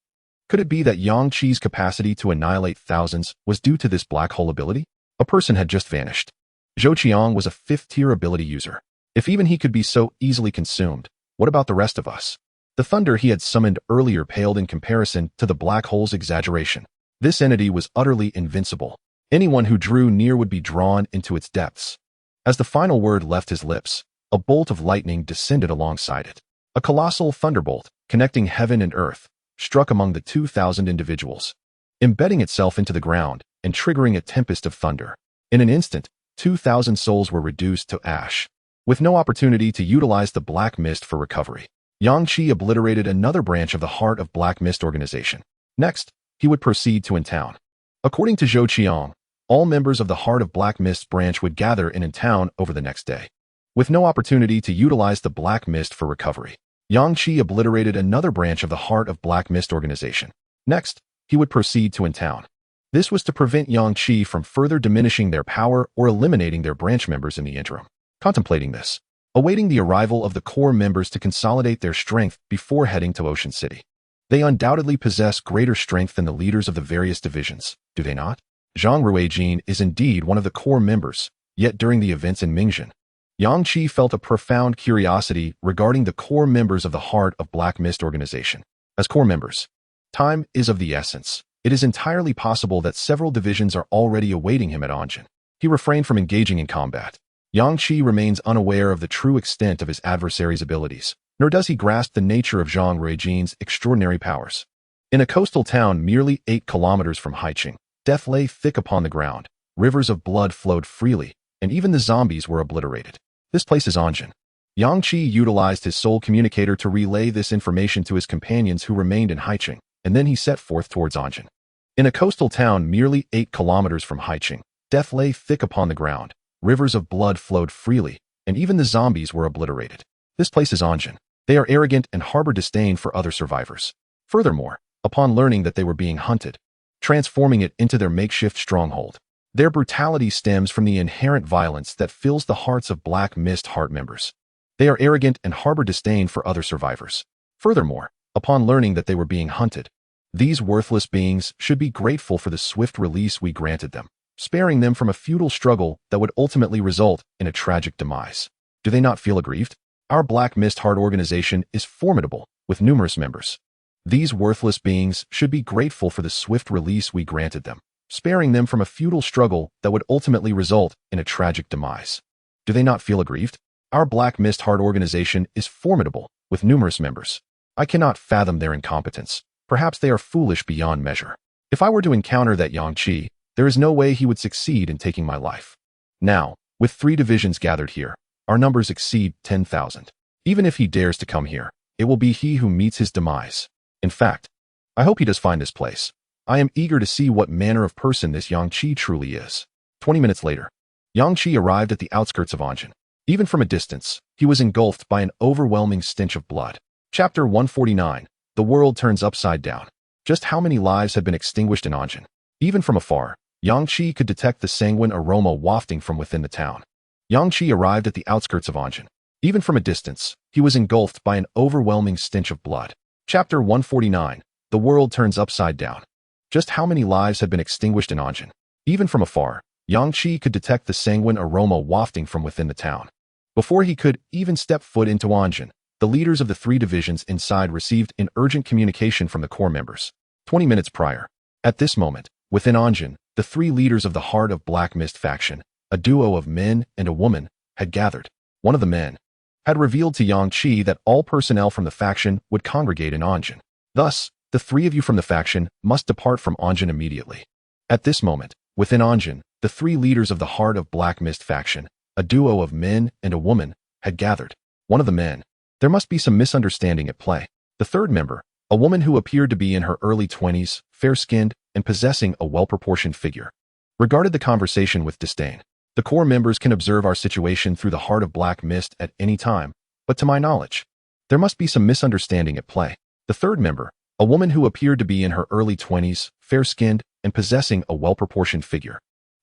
Could it be that Yang Qi's capacity to annihilate thousands was due to this black hole ability? A person had just vanished. Zhou Qiang was a 5th-tier ability user. If even he could be so easily consumed, what about the rest of us? The thunder he had summoned earlier paled in comparison to the black hole's exaggeration. This entity was utterly invincible. Anyone who drew near would be drawn into its depths. As the final word left his lips, a bolt of lightning descended alongside it. A colossal thunderbolt, connecting heaven and earth, struck among the 2,000 individuals, embedding itself into the ground and triggering a tempest of thunder. In an instant, 2,000 souls were reduced to ash. With no opportunity to utilize the Black Mist for recovery, Yang Qi obliterated another branch of the Heart of Black Mist organization. Next, he would proceed to Intown. According to Zhou Qiang, all members of the Heart of Black Mist branch would gather in Intown over the next day. With no opportunity to utilize the Black Mist for recovery, Yang Qi obliterated another branch of the Heart of Black Mist organization. Next, he would proceed to Intown. This was to prevent Yang Qi from further diminishing their power or eliminating their branch members in the interim. Contemplating this, awaiting the arrival of the core members to consolidate their strength before heading to Ocean City. They undoubtedly possess greater strength than the leaders of the various divisions, do they not? Zhang Ruijin is indeed one of the core members, yet during the events in Mingjin, Yang Qi felt a profound curiosity regarding the core members of the Heart of Black Mist organization. As core members, time is of the essence. It is entirely possible that several divisions are already awaiting him at Anjin. He refrained from engaging in combat. Yang Qi remains unaware of the true extent of his adversary's abilities, nor does he grasp the nature of Zhang Ruijin's extraordinary powers. In a coastal town merely 8 kilometers from Haiqing, death lay thick upon the ground, rivers of blood flowed freely, and even the zombies were obliterated. This place is Anjin. Yang Qi utilized his soul communicator to relay this information to his companions who remained in Haiqing, and then he set forth towards Anjin. In a coastal town merely 8 kilometers from Haiqing, death lay thick upon the ground, rivers of blood flowed freely, and even the zombies were obliterated. This place is Anjin. They are arrogant and harbor disdain for other survivors. Furthermore, upon learning that they were being hunted, transforming it into their makeshift stronghold, Their brutality stems from the inherent violence that fills the hearts of Black Mist Heart members. They are arrogant and harbor disdain for other survivors. Furthermore, upon learning that they were being hunted, these worthless beings should be grateful for the swift release we granted them, sparing them from a futile struggle that would ultimately result in a tragic demise. Do they not feel aggrieved? Our Black Mist Heart organization is formidable, with numerous members. These worthless beings should be grateful for the swift release we granted them, sparing them from a futile struggle that would ultimately result in a tragic demise. Do they not feel aggrieved? Our Black Mist Heart organization is formidable, with numerous members. I cannot fathom their incompetence. Perhaps they are foolish beyond measure. If I were to encounter that Yang Qi, there is no way he would succeed in taking my life. Now, with 3 divisions gathered here, our numbers exceed 10,000. Even if he dares to come here, it will be he who meets his demise. In fact, I hope he does find this place. I am eager to see what manner of person this Yang Qi truly is. 20 minutes later, Yang Qi arrived at the outskirts of Anjin. Even from a distance, he was engulfed by an overwhelming stench of blood. Chapter 149. The world turns upside down. Just how many lives had been extinguished in Anjin? Even from afar, Yang Qi could detect the sanguine aroma wafting from within the town. Yang Qi arrived at the outskirts of Anjin. Even from a distance, he was engulfed by an overwhelming stench of blood. Chapter 149. The world turns upside down. Just how many lives had been extinguished in Anjin? Even from afar, Yang Qi could detect the sanguine aroma wafting from within the town. Before he could even step foot into Anjin, the leaders of the 3 divisions inside received an urgent communication from the core members. 20 minutes prior. At this moment, within Anjin, the 3 leaders of the Heart of Black Mist faction, a duo of men and a woman, had gathered. One of the men had revealed to Yang Qi that all personnel from the faction would congregate in Anjin. Thus, the 3 of you from the faction must depart from Anjin immediately. At this moment, within Anjin, the 3 leaders of the Heart of Black Mist faction, a duo of men and a woman, had gathered. One of the men. There must be some misunderstanding at play. The 3rd member, a woman who appeared to be in her early 20s, fair-skinned, and possessing a well-proportioned figure, regarded the conversation with disdain. The core members can observe our situation through the Heart of Black Mist at any time, but to my knowledge, there must be some misunderstanding at play. The 3rd member, a woman who appeared to be in her early 20s, fair-skinned, and possessing a well-proportioned figure,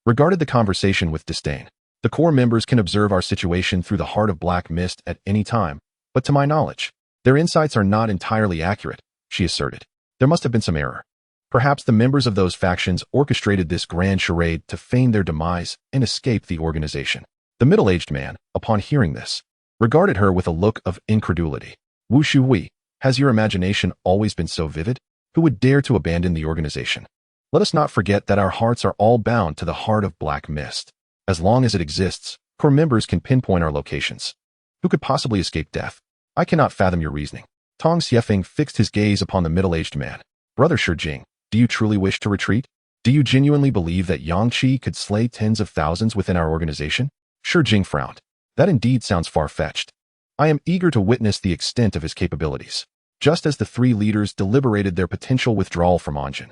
regarded the conversation with disdain. The core members can observe our situation through the Heart of Black Mist at any time, but to my knowledge, their insights are not entirely accurate, she asserted. There must have been some error. Perhaps the members of those factions orchestrated this grand charade to feign their demise and escape the organization. The middle-aged man, upon hearing this, regarded her with a look of incredulity. Wu Shuhui, has your imagination always been so vivid? Who would dare to abandon the organization? Let us not forget that our hearts are all bound to the Heart of Black Mist. As long as it exists, core members can pinpoint our locations. Who could possibly escape death? I cannot fathom your reasoning. Tong Xiefeng fixed his gaze upon the middle-aged man. Brother Shijing, do you truly wish to retreat? Do you genuinely believe that Yang Qi could slay tens of thousands within our organization? Shijing frowned. That indeed sounds far-fetched. I am eager to witness the extent of his capabilities. Just as the 3 leaders deliberated their potential withdrawal from Anjin,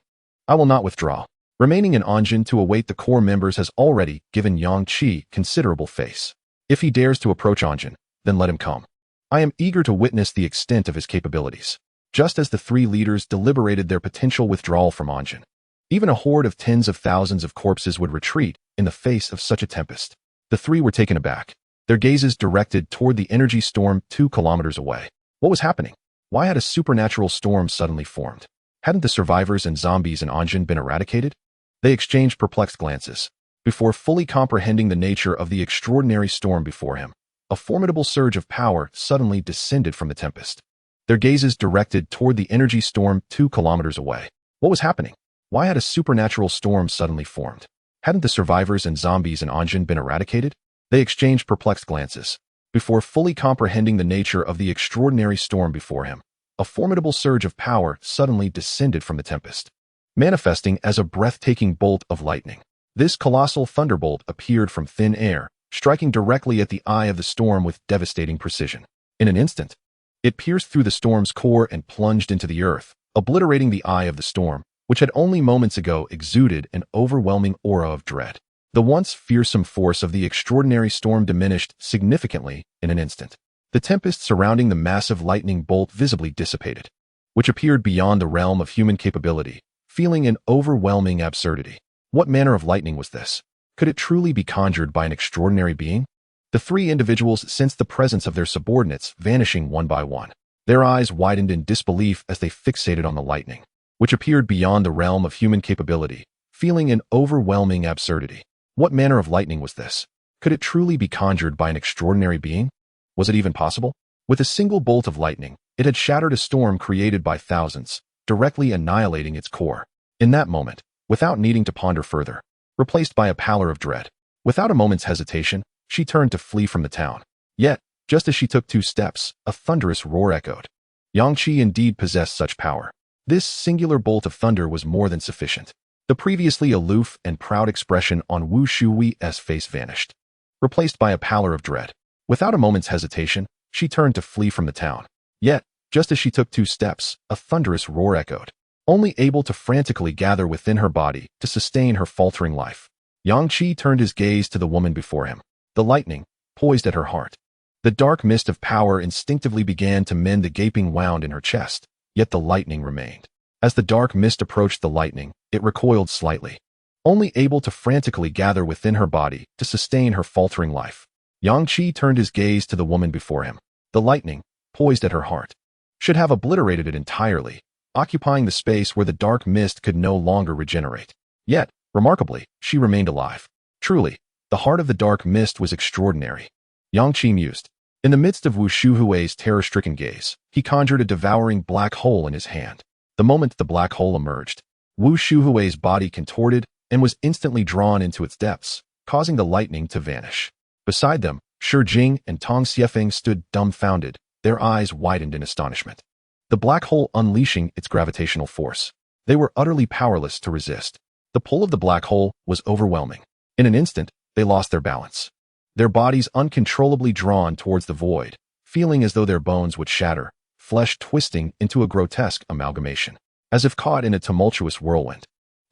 I will not withdraw. Remaining in Anjin to await the core members has already given Yang Qi considerable face. If he dares to approach Anjin, then let him come. I am eager to witness the extent of his capabilities. Just as the 3 leaders deliberated their potential withdrawal from Anjin, even a horde of tens of thousands of corpses would retreat in the face of such a tempest. The 3 were taken aback, their gazes directed toward the energy storm 2 kilometers away. What was happening? Why had a supernatural storm suddenly formed? Hadn't the survivors and zombies in Anjin been eradicated? They exchanged perplexed glances. Before fully comprehending the nature of the extraordinary storm before him, a formidable surge of power suddenly descended from the tempest. Their gazes directed toward the energy storm 2 kilometers away. What was happening? Why had a supernatural storm suddenly formed? Hadn't the survivors and zombies in Anjin been eradicated? They exchanged perplexed glances. Before fully comprehending the nature of the extraordinary storm before him, a formidable surge of power suddenly descended from the tempest, manifesting as a breathtaking bolt of lightning. This colossal thunderbolt appeared from thin air, striking directly at the eye of the storm with devastating precision. In an instant, it pierced through the storm's core and plunged into the earth, obliterating the eye of the storm, which had only moments ago exuded an overwhelming aura of dread. The once fearsome force of the extraordinary storm diminished significantly in an instant. The tempest surrounding the massive lightning bolt visibly dissipated, which appeared beyond the realm of human capability, feeling an overwhelming absurdity. What manner of lightning was this? Could it truly be conjured by an extraordinary being? The three individuals sensed the presence of their subordinates vanishing one by one. Their eyes widened in disbelief as they fixated on the lightning, which appeared beyond the realm of human capability, feeling an overwhelming absurdity. What manner of lightning was this? Could it truly be conjured by an extraordinary being? Was it even possible? With a single bolt of lightning, it had shattered a storm created by thousands, directly annihilating its core. In that moment, without needing to ponder further, replaced by a pallor of dread, without a moment's hesitation, she turned to flee from the town. Yet, just as she took 2 steps, a thunderous roar echoed. Yang Qi indeed possessed such power. This singular bolt of thunder was more than sufficient. The previously aloof and proud expression on Wu Shui's face vanished, replaced by a pallor of dread. Without a moment's hesitation, she turned to flee from the town. Yet, just as she took 2 steps, a thunderous roar echoed. Only able to frantically gather within her body to sustain her faltering life, Yang Qi turned his gaze to the woman before him. The lightning, poised at her heart. The dark mist of power instinctively began to mend the gaping wound in her chest, yet the lightning remained. As the dark mist approached the lightning, it recoiled slightly. Only able to frantically gather within her body to sustain her faltering life, Yang Qi turned his gaze to the woman before him. The lightning, poised at her heart, should have obliterated it entirely, occupying the space where the dark mist could no longer regenerate. Yet, remarkably, she remained alive. Truly, the heart of the dark mist was extraordinary. Yang Qi mused. In the midst of Wu Shui's terror-stricken gaze, he conjured a devouring black hole in his hand. The moment the black hole emerged, Wu Shui's body contorted and was instantly drawn into its depths, causing the lightning to vanish. Beside them, Shi Jing and Tong Xiefeng stood dumbfounded, their eyes widened in astonishment. The black hole unleashing its gravitational force. They were utterly powerless to resist. The pull of the black hole was overwhelming. In an instant, they lost their balance, their bodies uncontrollably drawn towards the void, feeling as though their bones would shatter, flesh twisting into a grotesque amalgamation, as if caught in a tumultuous whirlwind.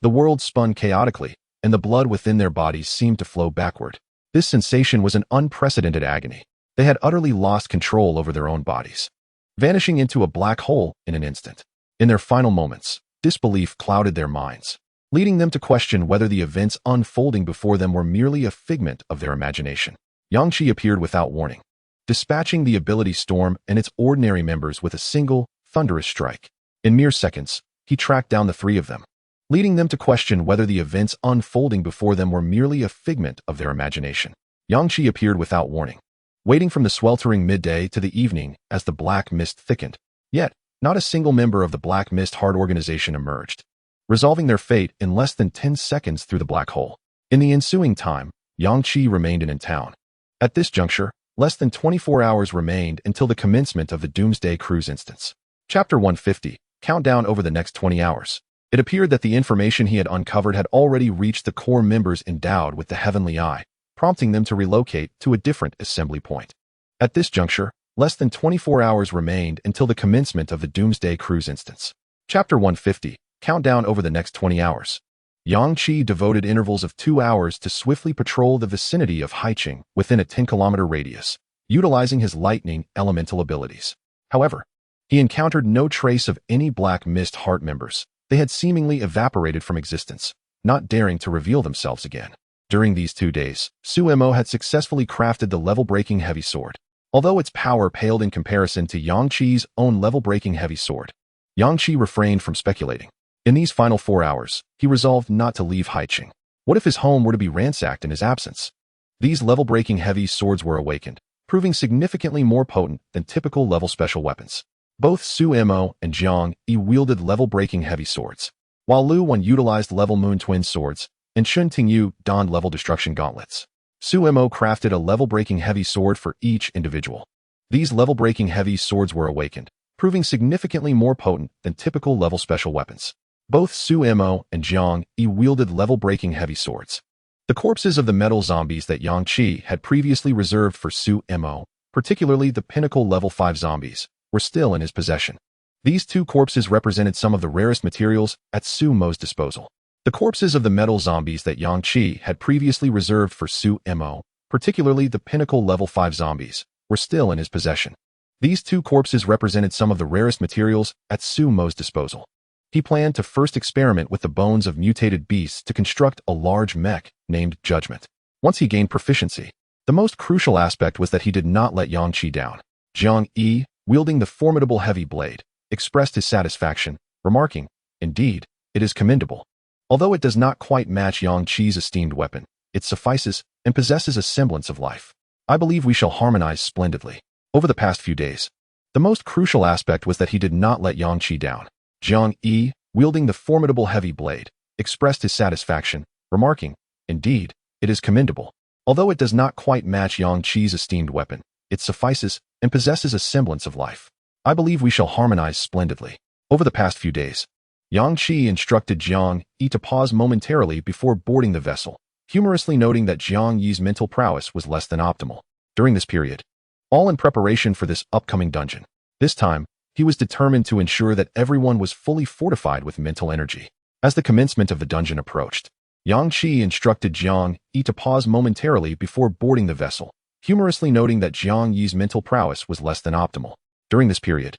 The world spun chaotically, and the blood within their bodies seemed to flow backward. This sensation was an unprecedented agony. They had utterly lost control over their own bodies, vanishing into a black hole in an instant. In their final moments, disbelief clouded their minds, leading them to question whether the events unfolding before them were merely a figment of their imagination. Yang Qi appeared without warning, dispatching the ability storm and its ordinary members with a single, thunderous strike. In mere seconds, he tracked down the 3 of them, leading them to question whether the events unfolding before them were merely a figment of their imagination. Yang Qi appeared without warning, waiting from the sweltering midday to the evening as the black mist thickened. Yet, not a single member of the Black Mist Heart organization emerged, resolving their fate in less than 10 seconds through the black hole. In the ensuing time, Yang Qi remained in town. At this juncture, less than 24 hours remained until the commencement of the Doomsday Cruise instance. Chapter 150, Countdown over the next 20 hours. It appeared that the information he had uncovered had already reached the core members endowed with the Heavenly Eye, prompting them to relocate to a different assembly point. At this juncture, less than 24 hours remained until the commencement of the Doomsday Cruise instance. Chapter 150, Countdown over the next 20 hours. Yang Qi devoted intervals of 2 hours to swiftly patrol the vicinity of Haiqing within a 10-kilometer radius, utilizing his lightning elemental abilities. However, he encountered no trace of any Black Mist Heart members. They had seemingly evaporated from existence, not daring to reveal themselves again. During these 2 days, Su Mo had successfully crafted the level-breaking heavy sword. Although its power paled in comparison to Yang Qi's own level-breaking heavy sword, Yang Qi refrained from speculating. In these final 4 hours, he resolved not to leave Haiqing. What if his home were to be ransacked in his absence? These level-breaking heavy swords were awakened, proving significantly more potent than typical level special weapons. Both Su Mo and Jiang Yi wielded level-breaking heavy swords, while Lu Wan utilized level Moon Twin swords, and Shun Tingyu donned level destruction gauntlets. Su Mo crafted a level-breaking heavy sword for each individual. These level-breaking heavy swords were awakened, proving significantly more potent than typical level special weapons. Both Su Mo and Jiang Yi wielded level-breaking heavy swords. The corpses of the metal zombies that Yang Qi had previously reserved for Su Mo, particularly the pinnacle level 5 zombies, were still in his possession. These 2 corpses represented some of the rarest materials at Su Mo's disposal. The corpses of the metal zombies that Yang Qi had previously reserved for Su Mo, particularly the pinnacle level 5 zombies, were still in his possession. These 2 corpses represented some of the rarest materials at Su Mo's disposal. He planned to first experiment with the bones of mutated beasts to construct a large mech named Judgment. Once he gained proficiency, the most crucial aspect was that he did not let Yang Qi down. Jiang Yi, wielding the formidable heavy blade, expressed his satisfaction, remarking, "Indeed, it is commendable. Although it does not quite match Yang Qi's esteemed weapon, it suffices and possesses a semblance of life. I believe we shall harmonize splendidly." Over the past few days, the most crucial aspect was that he did not let Yang Qi down. Jiang Yi, wielding the formidable heavy blade, expressed his satisfaction, remarking, "Indeed, it is commendable. Although it does not quite match Yang Qi's esteemed weapon, it suffices and possesses a semblance of life. I believe we shall harmonize splendidly." Over the past few days, Yang Qi instructed Jiang Yi to pause momentarily before boarding the vessel, humorously noting that Jiang Yi's mental prowess was less than optimal. During this period, all in preparation for this upcoming dungeon. This time, he was determined to ensure that everyone was fully fortified with mental energy. As the commencement of the dungeon approached, Yang Qi instructed Jiang Yi to pause momentarily before boarding the vessel, humorously noting that Jiang Yi's mental prowess was less than optimal. During this period,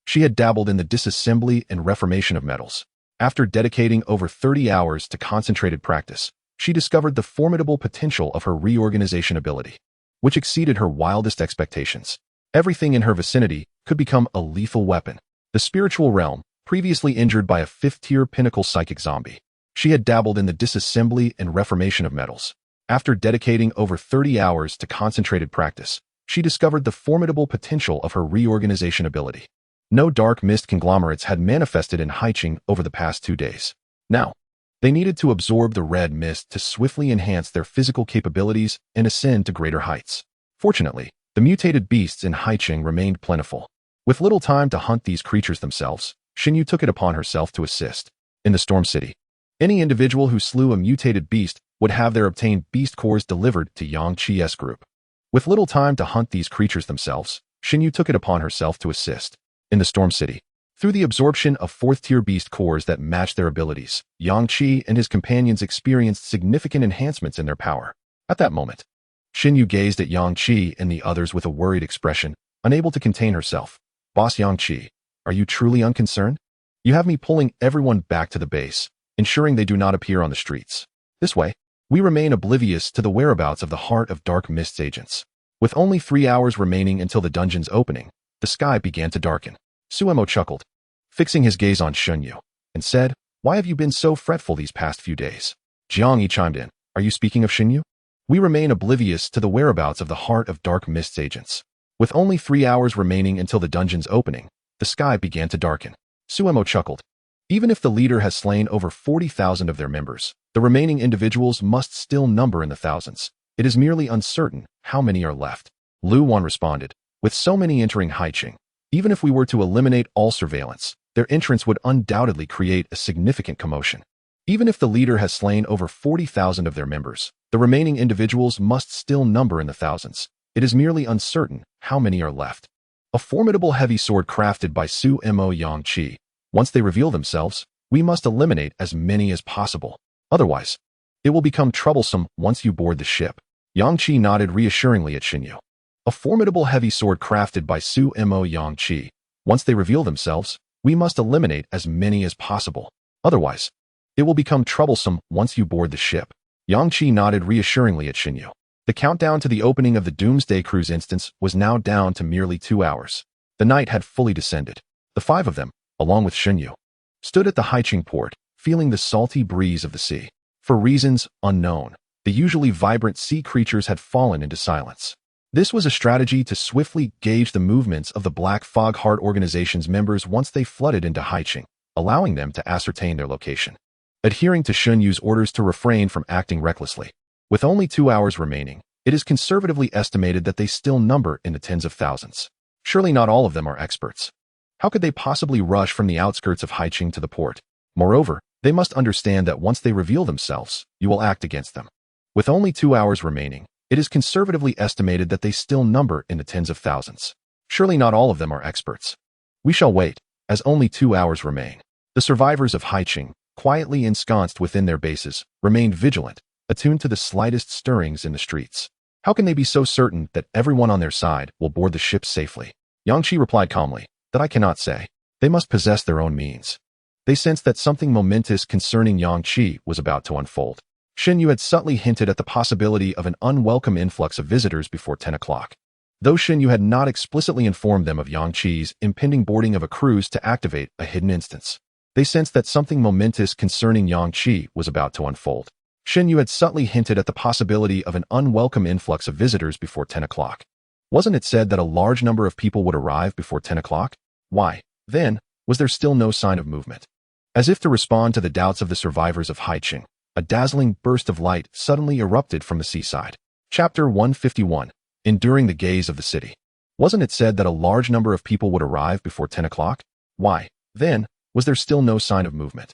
she had dabbled in the disassembly and reformation of metals. After dedicating over 30 hours to concentrated practice, she discovered the formidable potential of her reorganization ability, which exceeded her wildest expectations. Everything in her vicinity could become a lethal weapon. The spiritual realm, previously injured by a 5th-tier pinnacle psychic zombie. She had dabbled in the disassembly and reformation of metals. After dedicating over 30 hours to concentrated practice, she discovered the formidable potential of her reorganization ability. No dark mist conglomerates had manifested in Haiqing over the past 2 days. Now, they needed to absorb the red mist to swiftly enhance their physical capabilities and ascend to greater heights. Fortunately, the mutated beasts in Haiqing remained plentiful. With little time to hunt these creatures themselves, Xinyu took it upon herself to assist. In the Storm City, any individual who slew a mutated beast would have their obtained beast cores delivered to Yang Qi's group. With little time to hunt these creatures themselves, Xinyu took it upon herself to assist. In the Storm City, through the absorption of 4th-tier beast cores that matched their abilities, Yang Qi and his companions experienced significant enhancements in their power. At that moment, Xinyu gazed at Yang Qi and the others with a worried expression, unable to contain herself. "Boss Yang Qi, are you truly unconcerned? You have me pulling everyone back to the base, ensuring they do not appear on the streets. This way, we remain oblivious to the whereabouts of the Heart of Dark Mist's agents." With only 3 hours remaining until the dungeon's opening, the sky began to darken. Suemo chuckled, fixing his gaze on Xinyu, and said, "Why have you been so fretful these past few days?" Jiang Yi chimed in, "Are you speaking of Xinyu? We remain oblivious to the whereabouts of the Heart of Dark Mist's agents." With only 3 hours remaining until the dungeon's opening, the sky began to darken. Suemo chuckled. Even if the leader has slain over 40,000 of their members, the remaining individuals must still number in the thousands. It is merely uncertain how many are left. Lu Wan responded, "With so many entering Haiqing, even if we were to eliminate all surveillance, their entrance would undoubtedly create a significant commotion. Even if the leader has slain over 40,000 of their members, the remaining individuals must still number in the thousands. It is merely uncertain how many are left." A formidable heavy sword crafted by Su Mo Yang Qi. "Once they reveal themselves, we must eliminate as many as possible. Otherwise, it will become troublesome once you board the ship." Yang Qi nodded reassuringly at Xinyu. A formidable heavy sword crafted by Su Mo Yang Qi. "Once they reveal themselves, we must eliminate as many as possible. Otherwise, it will become troublesome once you board the ship." Yang Qi nodded reassuringly at Xinyu. The countdown to the opening of the Doomsday Cruise instance was now down to merely 2 hours. The night had fully descended. The 5 of them, along with Xinyu, stood at the Haiqing port, feeling the salty breeze of the sea. For reasons unknown, the usually vibrant sea creatures had fallen into silence. This was a strategy to swiftly gauge the movements of the Black Fog Heart Organization's members once they flooded into Haiqing, allowing them to ascertain their location. Adhering to Xunyu's orders to refrain from acting recklessly, with only 2 hours remaining, it is conservatively estimated that they still number in the tens of thousands. Surely not all of them are experts. How could they possibly rush from the outskirts of Haiqing to the port? Moreover, they must understand that once they reveal themselves, you will act against them. With only 2 hours remaining, it is conservatively estimated that they still number in the tens of thousands. Surely not all of them are experts. We shall wait, as only 2 hours remain. The survivors of Haiqing, quietly ensconced within their bases, remained vigilant, attuned to the slightest stirrings in the streets. How can they be so certain that everyone on their side will board the ship safely? Yang Qi replied calmly, "That I cannot say. They must possess their own means." They sensed that something momentous concerning Yang Qi was about to unfold. Shen Yu had subtly hinted at the possibility of an unwelcome influx of visitors before 10 o'clock. Though Shen Yu had not explicitly informed them of Yang Qi's impending boarding of a cruise to activate a hidden instance, they sensed that something momentous concerning Yang Qi was about to unfold. Shen Yu had subtly hinted at the possibility of an unwelcome influx of visitors before 10 o'clock. Wasn't it said that a large number of people would arrive before 10 o'clock? Why, then, was there still no sign of movement? As if to respond to the doubts of the survivors of Haiqing, a dazzling burst of light suddenly erupted from the seaside. Chapter 151. Enduring the gaze of the city. Wasn't it said that a large number of people would arrive before 10 o'clock? Why, then, was there still no sign of movement?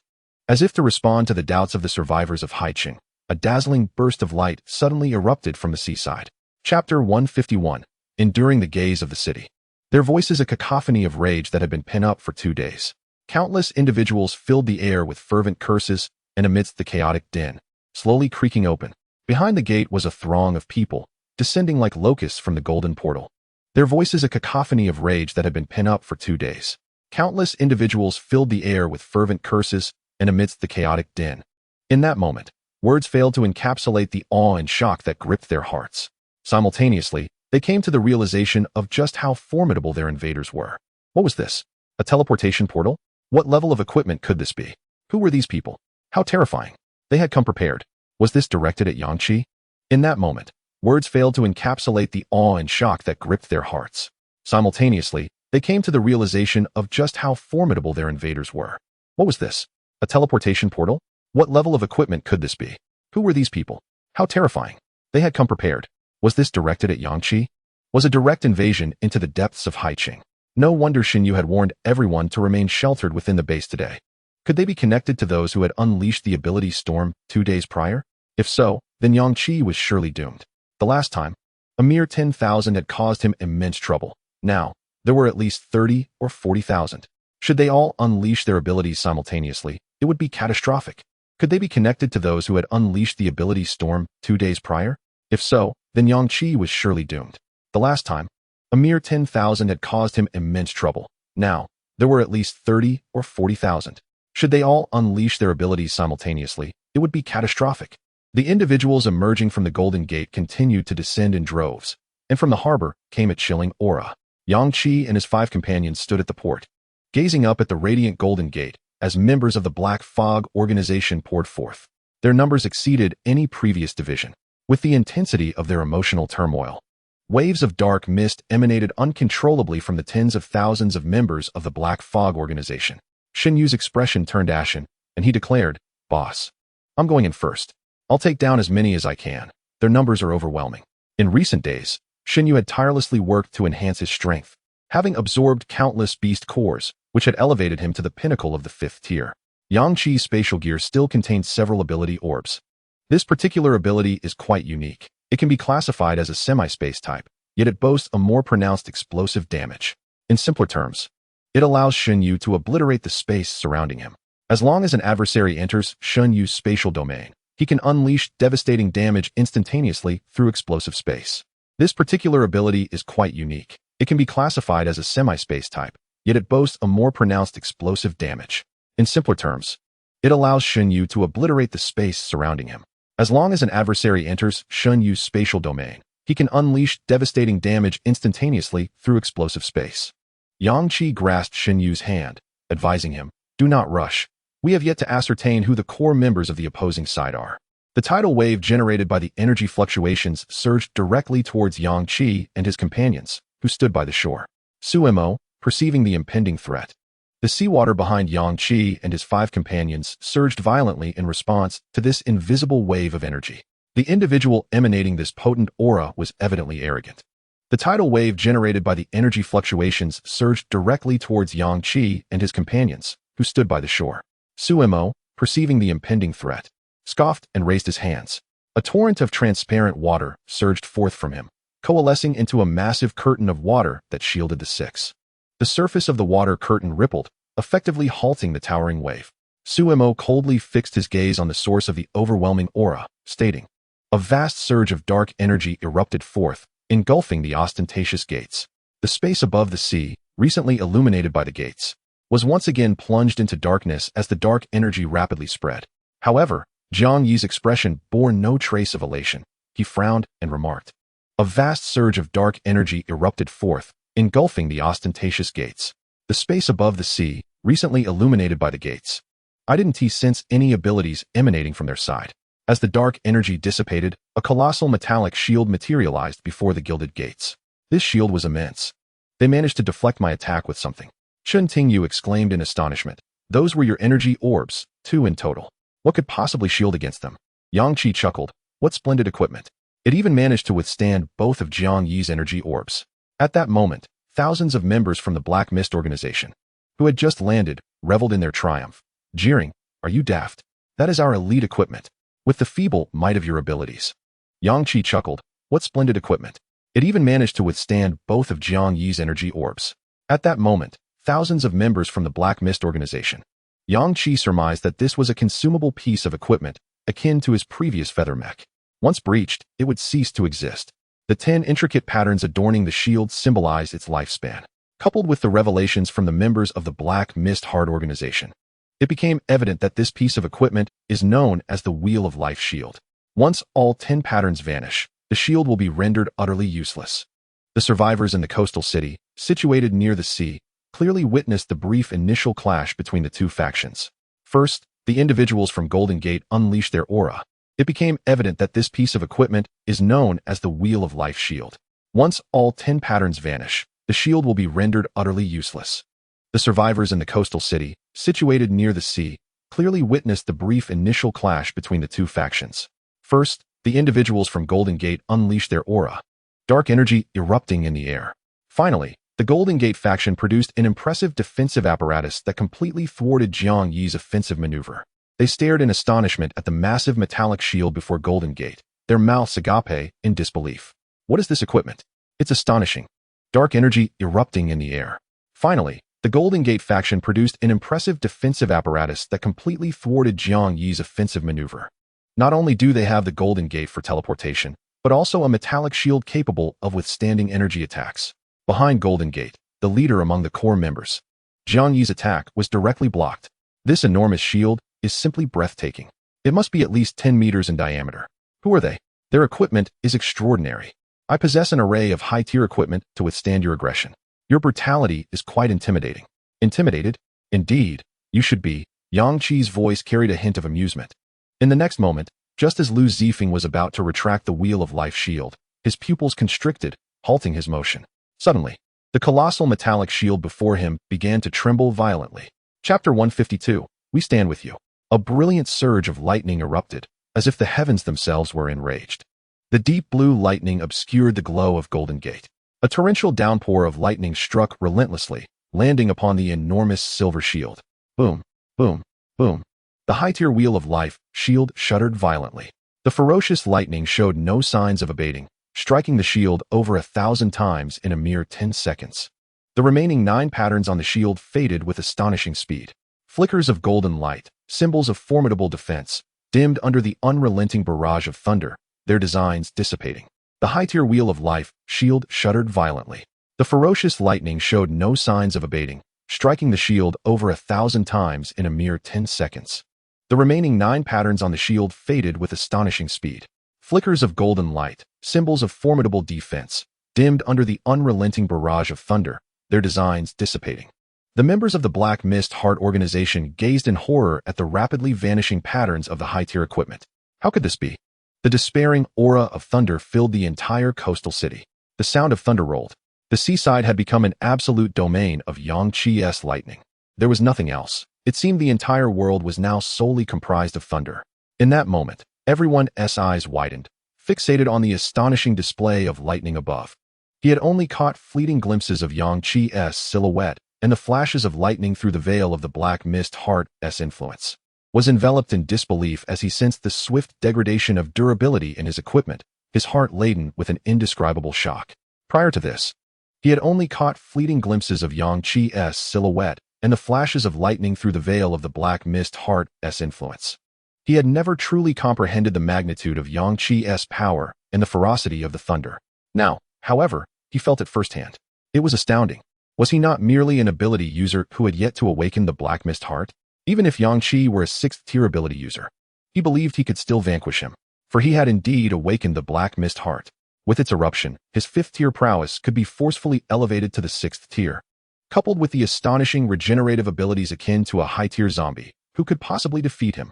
As if to respond to the doubts of the survivors of Haiqing, a dazzling burst of light suddenly erupted from the seaside. Chapter 151. Enduring the gaze of the city. Their voices a cacophony of rage that had been pent up for 2 days. Countless individuals filled the air with fervent curses, and amidst the chaotic din, slowly creaking open, behind the gate was a throng of people, descending like locusts from the golden portal. Their voices a cacophony of rage that had been pent up for 2 days. Countless individuals filled the air with fervent curses, and amidst the chaotic din. In that moment, words failed to encapsulate the awe and shock that gripped their hearts. Simultaneously, they came to the realization of just how formidable their invaders were. What was this? A teleportation portal? What level of equipment could this be? Who were these people? How terrifying. They had come prepared. Was this directed at Yang Qi? In that moment, words failed to encapsulate the awe and shock that gripped their hearts. Simultaneously, they came to the realization of just how formidable their invaders were. What was this? A teleportation portal? What level of equipment could this be? Who were these people? How terrifying. They had come prepared. Was this directed at Yang Qi? Was a direct invasion into the depths of Haiqing. No wonder Shen Yu had warned everyone to remain sheltered within the base today. Could they be connected to those who had unleashed the ability storm 2 days prior? If so, then Yang Qi was surely doomed. The last time, a mere 10,000 had caused him immense trouble. Now, there were at least 30 or 40,000. Should they all unleash their abilities simultaneously, it would be catastrophic. Could they be connected to those who had unleashed the ability storm 2 days prior? If so, then Yang Qi was surely doomed. The last time, a mere 10,000 had caused him immense trouble. Now, there were at least 30 or 40,000. Should they all unleash their abilities simultaneously, it would be catastrophic. The individuals emerging from the Golden Gate continued to descend in droves, and from the harbor came a chilling aura. Yang Qi and his 5 companions stood at the port, gazing up at the radiant Golden Gate as members of the Black Fog organization poured forth. Their numbers exceeded any previous division. With the intensity of their emotional turmoil, waves of dark mist emanated uncontrollably from the tens of thousands of members of the Black Fog organization. Shen Yu's expression turned ashen, and he declared, "Boss, I'm going in first. I'll take down as many as I can. Their numbers are overwhelming." In recent days, Shen Yu had tirelessly worked to enhance his strength, having absorbed countless beast cores, which had elevated him to the pinnacle of the 5th tier. Yang Qi's spatial gear still contained several ability orbs. This particular ability is quite unique. It can be classified as a semi-space type, yet it boasts a more pronounced explosive damage. In simpler terms, it allows Shen Yu to obliterate the space surrounding him. As long as an adversary enters Shen Yu's spatial domain, he can unleash devastating damage instantaneously through explosive space. This particular ability is quite unique. It can be classified as a semi-space type, yet it boasts a more pronounced explosive damage. In simpler terms, it allows Shen Yu to obliterate the space surrounding him. As long as an adversary enters Shen Yu's spatial domain, he can unleash devastating damage instantaneously through explosive space. Yang Qi grasped Shen Yu's hand, advising him, "Do not rush. We have yet to ascertain who the core members of the opposing side are." The tidal wave generated by the energy fluctuations surged directly towards Yang Qi and his companions, who stood by the shore. Suemo, perceiving the impending threat. The seawater behind Yang Qi and his 5 companions surged violently in response to this invisible wave of energy. The individual emanating this potent aura was evidently arrogant. The tidal wave generated by the energy fluctuations surged directly towards Yang Qi and his companions, who stood by the shore. Suemo, perceiving the impending threat, scoffed and raised his hands. A torrent of transparent water surged forth from him, coalescing into a massive curtain of water that shielded the 6. The surface of the water curtain rippled, effectively halting the towering wave. Suemo coldly fixed his gaze on the source of the overwhelming aura, stating, "A vast surge of dark energy erupted forth, engulfing the ostentatious gates. The space above the sea, recently illuminated by the gates, was once again plunged into darkness as the dark energy rapidly spread. However, Jiang Yi's expression bore no trace of elation. He frowned and remarked. A vast surge of dark energy erupted forth, engulfing the ostentatious gates. The space above the sea, recently illuminated by the gates. I didn't sense any abilities emanating from their side. As the dark energy dissipated, a colossal metallic shield materialized before the gilded gates. This shield was immense. They managed to deflect my attack with something. Chen Tingyu exclaimed in astonishment. Those were your energy orbs, 2 in total. What could possibly shield against them? Yang Qi chuckled. What splendid equipment. It even managed to withstand both of Jiang Yi's energy orbs. At that moment, thousands of members from the Black Mist organization, who had just landed, reveled in their triumph, jeering, "Are you daft? That is our elite equipment. With the feeble might of your abilities." Yang Qi chuckled. What splendid equipment. It even managed to withstand both of Jiang Yi's energy orbs. At that moment, thousands of members from the Black Mist organization, Yang Qi surmised that this was a consumable piece of equipment, akin to his previous feather mech. Once breached, it would cease to exist. The 10 intricate patterns adorning the shield symbolized its lifespan. Coupled with the revelations from the members of the Black Mist Heart organization, it became evident that this piece of equipment is known as the Wheel of Life shield. Once all 10 patterns vanish, the shield will be rendered utterly useless. The survivors in the coastal city, situated near the sea, clearly witnessed the brief initial clash between the two factions. First, the individuals from Golden Gate unleashed their aura. It became evident that this piece of equipment is known as the Wheel of Life shield. Once all 10 patterns vanish, the shield will be rendered utterly useless. The survivors in the coastal city, situated near the sea, clearly witnessed the brief initial clash between the two factions. First, the individuals from Golden Gate unleashed their aura, dark energy erupting in the air. Finally, the Golden Gate faction produced an impressive defensive apparatus that completely thwarted Jiang Yi's offensive maneuver. They stared in astonishment at the massive metallic shield before Golden Gate, their mouths agape in disbelief. What is this equipment? It's astonishing. Dark energy erupting in the air. Finally, the Golden Gate faction produced an impressive defensive apparatus that completely thwarted Jiang Yi's offensive maneuver. Not only do they have the Golden Gate for teleportation, but also a metallic shield capable of withstanding energy attacks. Behind Golden Gate, the leader among the core members, Jiang Yi's attack was directly blocked. This enormous shield is simply breathtaking. It must be at least 10 meters in diameter. Who are they? Their equipment is extraordinary. I possess an array of high-tier equipment to withstand your aggression. Your brutality is quite intimidating. Intimidated? Indeed, you should be. Yang Qi's voice carried a hint of amusement. In the next moment, just as Lu Zifeng was about to retract the Wheel of Life shield, his pupils constricted, halting his motion. Suddenly, the colossal metallic shield before him began to tremble violently. Chapter 152. We stand with you. A brilliant surge of lightning erupted, as if the heavens themselves were enraged. The deep blue lightning obscured the glow of Golden Gate. A torrential downpour of lightning struck relentlessly, landing upon the enormous silver shield. Boom, boom, boom. The high-tier Wheel of Life shield shuddered violently. The ferocious lightning showed no signs of abating, striking the shield over 1,000 times in a mere 10 seconds. The remaining 9 patterns on the shield faded with astonishing speed. Flickers of golden light, symbols of formidable defense, dimmed under the unrelenting barrage of thunder, their designs dissipating. The high-tier Wheel of Life shield shuddered violently. The ferocious lightning showed no signs of abating, striking the shield over 1,000 times in a mere 10 seconds. The remaining 9 patterns on the shield faded with astonishing speed. Flickers of golden light, symbols of formidable defense, dimmed under the unrelenting barrage of thunder, their designs dissipating. The members of the Black Mist Heart organization gazed in horror at the rapidly vanishing patterns of the high-tier equipment. How could this be? The despairing aura of thunder filled the entire coastal city. The sound of thunder rolled. The seaside had become an absolute domain of Yang Qi's lightning. There was nothing else. It seemed the entire world was now solely comprised of thunder. In that moment, everyone's eyes widened, fixated on the astonishing display of lightning above. He had only caught fleeting glimpses of Yang Qi's silhouette, and the flashes of lightning through the veil of the Black Mist Heart's influence. Was enveloped in disbelief as he sensed the swift degradation of durability in his equipment, his heart laden with an indescribable shock. Prior to this, he had only caught fleeting glimpses of Yang Qi's silhouette and the flashes of lightning through the veil of the Black Mist Heart's influence. He had never truly comprehended the magnitude of Yang Qi's power and the ferocity of the thunder. Now, however, he felt it firsthand. It was astounding. Was he not merely an ability user who had yet to awaken the Black Mist Heart? Even if Yang Qi were a 6th-tier ability user, he believed he could still vanquish him, for he had indeed awakened the Black Mist Heart. With its eruption, his 5th-tier prowess could be forcefully elevated to the 6th tier, coupled with the astonishing regenerative abilities akin to a high-tier zombie. Who could possibly defeat him?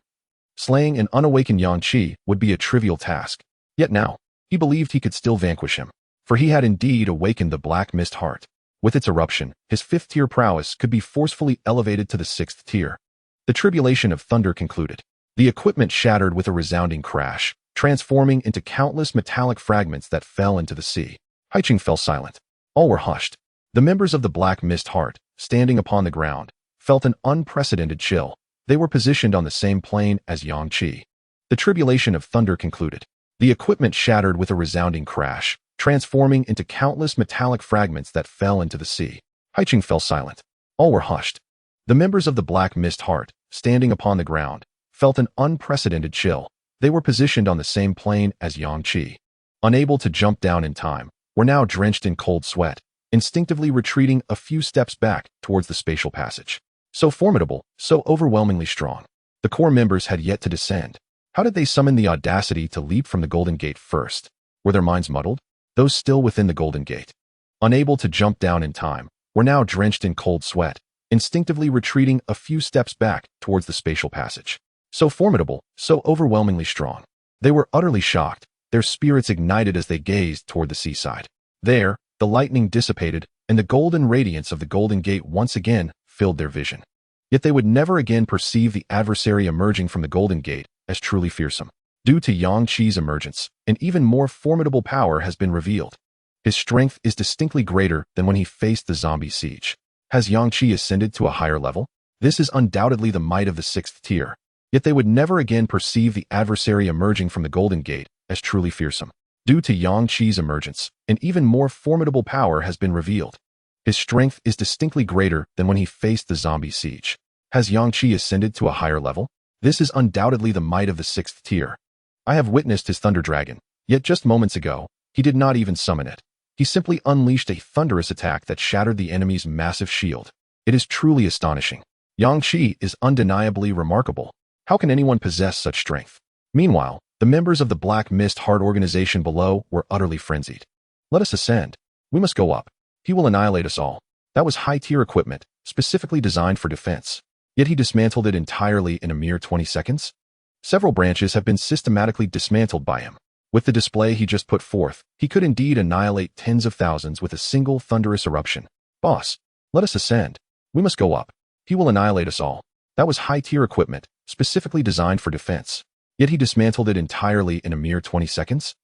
Slaying an unawakened Yang Qi would be a trivial task. Yet now, he believed he could still vanquish him, for he had indeed awakened the Black Mist Heart. With its eruption, his 5th-tier prowess could be forcefully elevated to the 6th tier. The tribulation of thunder concluded. The equipment shattered with a resounding crash, transforming into countless metallic fragments that fell into the sea. Haiching fell silent. All were hushed. The members of the Black Mist Heart, standing upon the ground, felt an unprecedented chill. They were positioned on the same plane as Yang Qi. The tribulation of thunder concluded. The equipment shattered with a resounding crash, transforming into countless metallic fragments that fell into the sea. Haiching fell silent. All were hushed. The members of the Black Mist Heart, standing upon the ground, felt an unprecedented chill. They were positioned on the same plane as Yang Qi. Unable to jump down in time, were now drenched in cold sweat, instinctively retreating a few steps back towards the spatial passage. So formidable, so overwhelmingly strong. The core members had yet to descend. How did they summon the audacity to leap from the Golden Gate first? Were their minds muddled? Those still within the Golden Gate, unable to jump down in time, were now drenched in cold sweat, instinctively retreating a few steps back towards the spatial passage. So formidable, so overwhelmingly strong. They were utterly shocked. Their spirits ignited as they gazed toward the seaside. There, the lightning dissipated, and the golden radiance of the Golden Gate once again filled their vision. Yet they would never again perceive the adversary emerging from the Golden Gate as truly fearsome. Due to Yang Qi's emergence, an even more formidable power has been revealed. His strength is distinctly greater than when he faced the zombie siege. Has Yang Qi ascended to a higher level? This is undoubtedly the might of the 6th tier. Yet they would never again perceive the adversary emerging from the Golden Gate as truly fearsome. Due to Yang Qi's emergence, an even more formidable power has been revealed. His strength is distinctly greater than when he faced the zombie siege. Has Yang Qi ascended to a higher level? This is undoubtedly the might of the 6th tier. I have witnessed his Thunder Dragon, yet just moments ago, he did not even summon it. He simply unleashed a thunderous attack that shattered the enemy's massive shield. It is truly astonishing. Yang Qi is undeniably remarkable. How can anyone possess such strength? Meanwhile, the members of the Black Mist Heart organization below were utterly frenzied. Let us ascend. We must go up. He will annihilate us all. That was high-tier equipment, specifically designed for defense. Yet he dismantled it entirely in a mere 20 seconds? Several branches have been systematically dismantled by him. With the display he just put forth, he could indeed annihilate tens of thousands with a single thunderous eruption. Boss, let us ascend. We must go up. He will annihilate us all. That was high-tier equipment, specifically designed for defense. Yet he dismantled it entirely in a mere 20 seconds?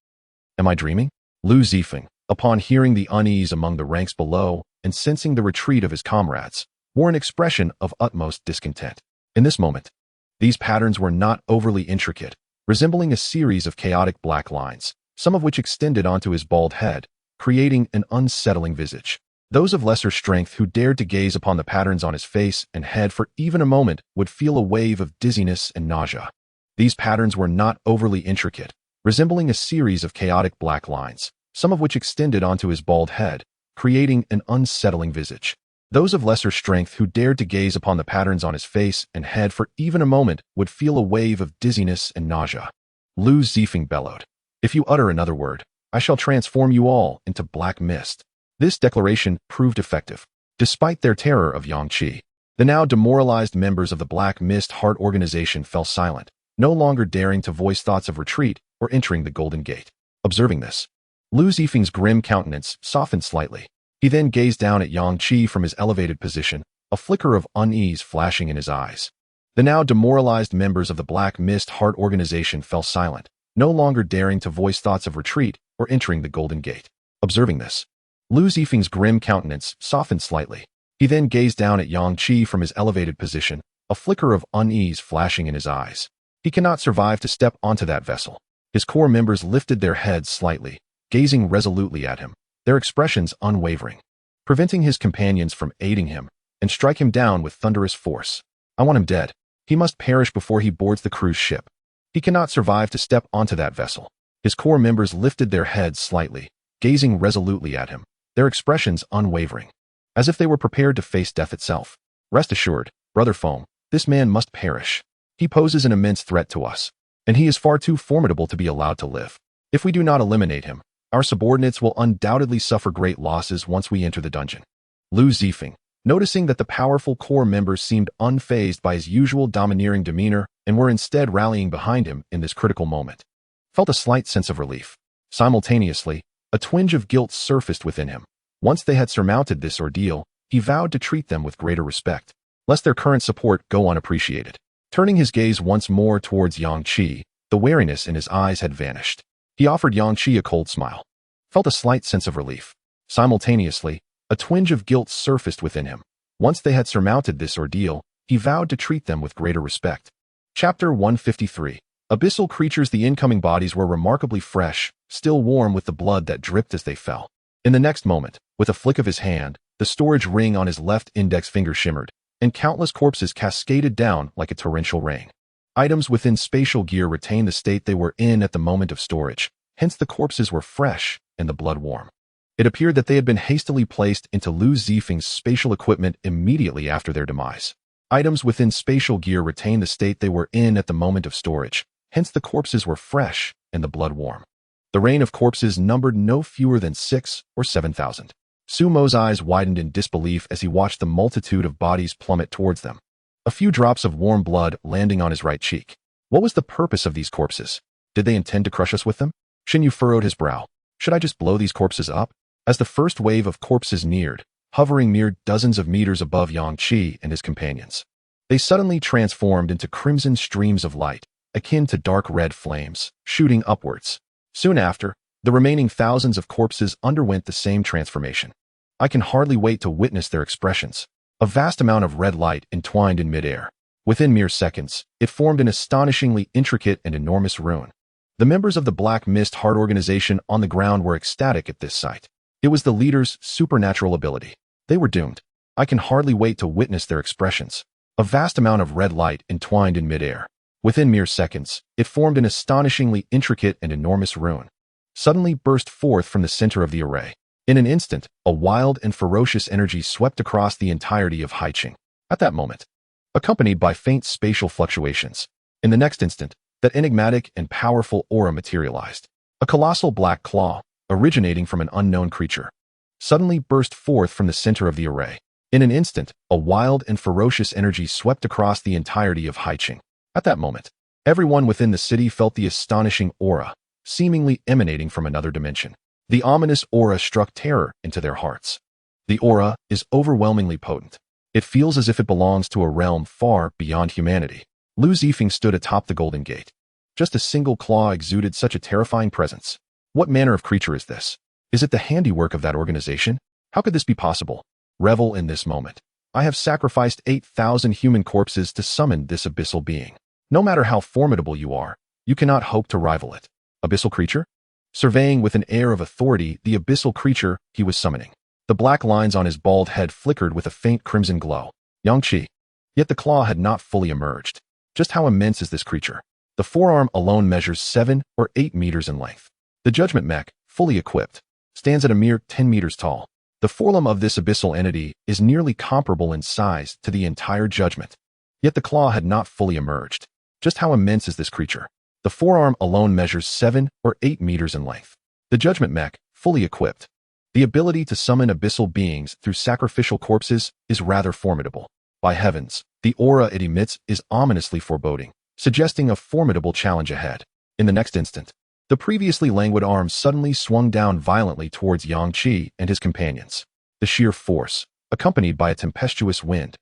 Am I dreaming? Lu Zifeng, upon hearing the unease among the ranks below and sensing the retreat of his comrades, wore an expression of utmost discontent. In this moment, these patterns were not overly intricate, resembling a series of chaotic black lines, some of which extended onto his bald head, creating an unsettling visage. Those of lesser strength who dared to gaze upon the patterns on his face and head for even a moment would feel a wave of dizziness and nausea. These patterns were not overly intricate, resembling a series of chaotic black lines, some of which extended onto his bald head, creating an unsettling visage. Those of lesser strength who dared to gaze upon the patterns on his face and head for even a moment would feel a wave of dizziness and nausea. Lu Zifeng bellowed, "If you utter another word, I shall transform you all into black mist." This declaration proved effective. Despite their terror of Yang Qi, the now demoralized members of the Black Mist Heart organization fell silent, no longer daring to voice thoughts of retreat or entering the Golden Gate. Observing this, Lu Zifeng's grim countenance softened slightly. He then gazed down at Yang Qi from his elevated position, a flicker of unease flashing in his eyes. The now demoralized members of the Black Mist Heart organization fell silent, no longer daring to voice thoughts of retreat or entering the Golden Gate. Observing this, Lu Zifeng's grim countenance softened slightly. He then gazed down at Yang Qi from his elevated position, a flicker of unease flashing in his eyes. He cannot survive to step onto that vessel. His core members lifted their heads slightly, gazing resolutely at him, their expressions unwavering, preventing his companions from aiding him and strike him down with thunderous force. I want him dead. He must perish before he boards the cruise ship. He cannot survive to step onto that vessel. His core members lifted their heads slightly, gazing resolutely at him, their expressions unwavering, as if they were prepared to face death itself. Rest assured, Brother Foam, this man must perish. He poses an immense threat to us, and he is far too formidable to be allowed to live. If we do not eliminate him, our subordinates will undoubtedly suffer great losses once we enter the dungeon. Lu Zifeng, noticing that the powerful core members seemed unfazed by his usual domineering demeanor and were instead rallying behind him in this critical moment, felt a slight sense of relief. Simultaneously, a twinge of guilt surfaced within him. Once they had surmounted this ordeal, he vowed to treat them with greater respect, lest their current support go unappreciated. Turning his gaze once more towards Yang Qi, the wariness in his eyes had vanished. He offered Yang Qi a cold smile, felt a slight sense of relief. Simultaneously, a twinge of guilt surfaced within him. Once they had surmounted this ordeal, he vowed to treat them with greater respect. Chapter 153. Abyssal creatures. The incoming bodies were remarkably fresh, still warm with the blood that dripped as they fell. In the next moment, with a flick of his hand, the storage ring on his left index finger shimmered, and countless corpses cascaded down like a torrential rain. Items within spatial gear retained the state they were in at the moment of storage, hence the corpses were fresh and the blood warm. It appeared that they had been hastily placed into Lu Zifeng's spatial equipment immediately after their demise. Items within spatial gear retained the state they were in at the moment of storage, hence the corpses were fresh and the blood warm. The rain of corpses numbered no fewer than 6,000 or 7,000. Su Mo's eyes widened in disbelief as he watched the multitude of bodies plummet towards them, a few drops of warm blood landing on his right cheek. What was the purpose of these corpses? Did they intend to crush us with them? Shen Yu furrowed his brow. Should I just blow these corpses up? As the first wave of corpses neared, hovering mere dozens of meters above Yang Qi and his companions, they suddenly transformed into crimson streams of light, akin to dark red flames, shooting upwards. Soon after, the remaining thousands of corpses underwent the same transformation. I can hardly wait to witness their expressions. A vast amount of red light entwined in midair. Within mere seconds, it formed an astonishingly intricate and enormous rune. The members of the Black Mist Heart organization on the ground were ecstatic at this sight. It was the leader's supernatural ability. They were doomed. I can hardly wait to witness their expressions. A vast amount of red light entwined in midair. Within mere seconds, it formed an astonishingly intricate and enormous rune. Suddenly burst forth from the center of the array. In an instant, a wild and ferocious energy swept across the entirety of Haiqing. At that moment, accompanied by faint spatial fluctuations. In the next instant, that enigmatic and powerful aura materialized. A colossal black claw, originating from an unknown creature, suddenly burst forth from the center of the array. In an instant, a wild and ferocious energy swept across the entirety of Haiqing. At that moment, everyone within the city felt the astonishing aura, seemingly emanating from another dimension. The ominous aura struck terror into their hearts. The aura is overwhelmingly potent. It feels as if it belongs to a realm far beyond humanity. Lu Zifeng stood atop the Golden Gate. Just a single claw exuded such a terrifying presence. What manner of creature is this? Is it the handiwork of that organization? How could this be possible? Revel in this moment. I have sacrificed 8,000 human corpses to summon this abyssal being. No matter how formidable you are, you cannot hope to rival it. Abyssal creature? Surveying with an air of authority the abyssal creature he was summoning. The black lines on his bald head flickered with a faint crimson glow. Yang Qi. Yet the claw had not fully emerged. Just how immense is this creature? The forearm alone measures 7 or 8 meters in length. The judgment mech, fully equipped, stands at a mere 10 meters tall. The forelimb of this abyssal entity is nearly comparable in size to the entire judgment. Yet the claw had not fully emerged. Just how immense is this creature? The forearm alone measures 7 or 8 meters in length. The judgment mech, fully equipped. The ability to summon abyssal beings through sacrificial corpses is rather formidable. By heavens, the aura it emits is ominously foreboding, suggesting a formidable challenge ahead. In the next instant, the previously languid arm suddenly swung down violently towards Yang Qi and his companions. The sheer force, accompanied by a tempestuous wind.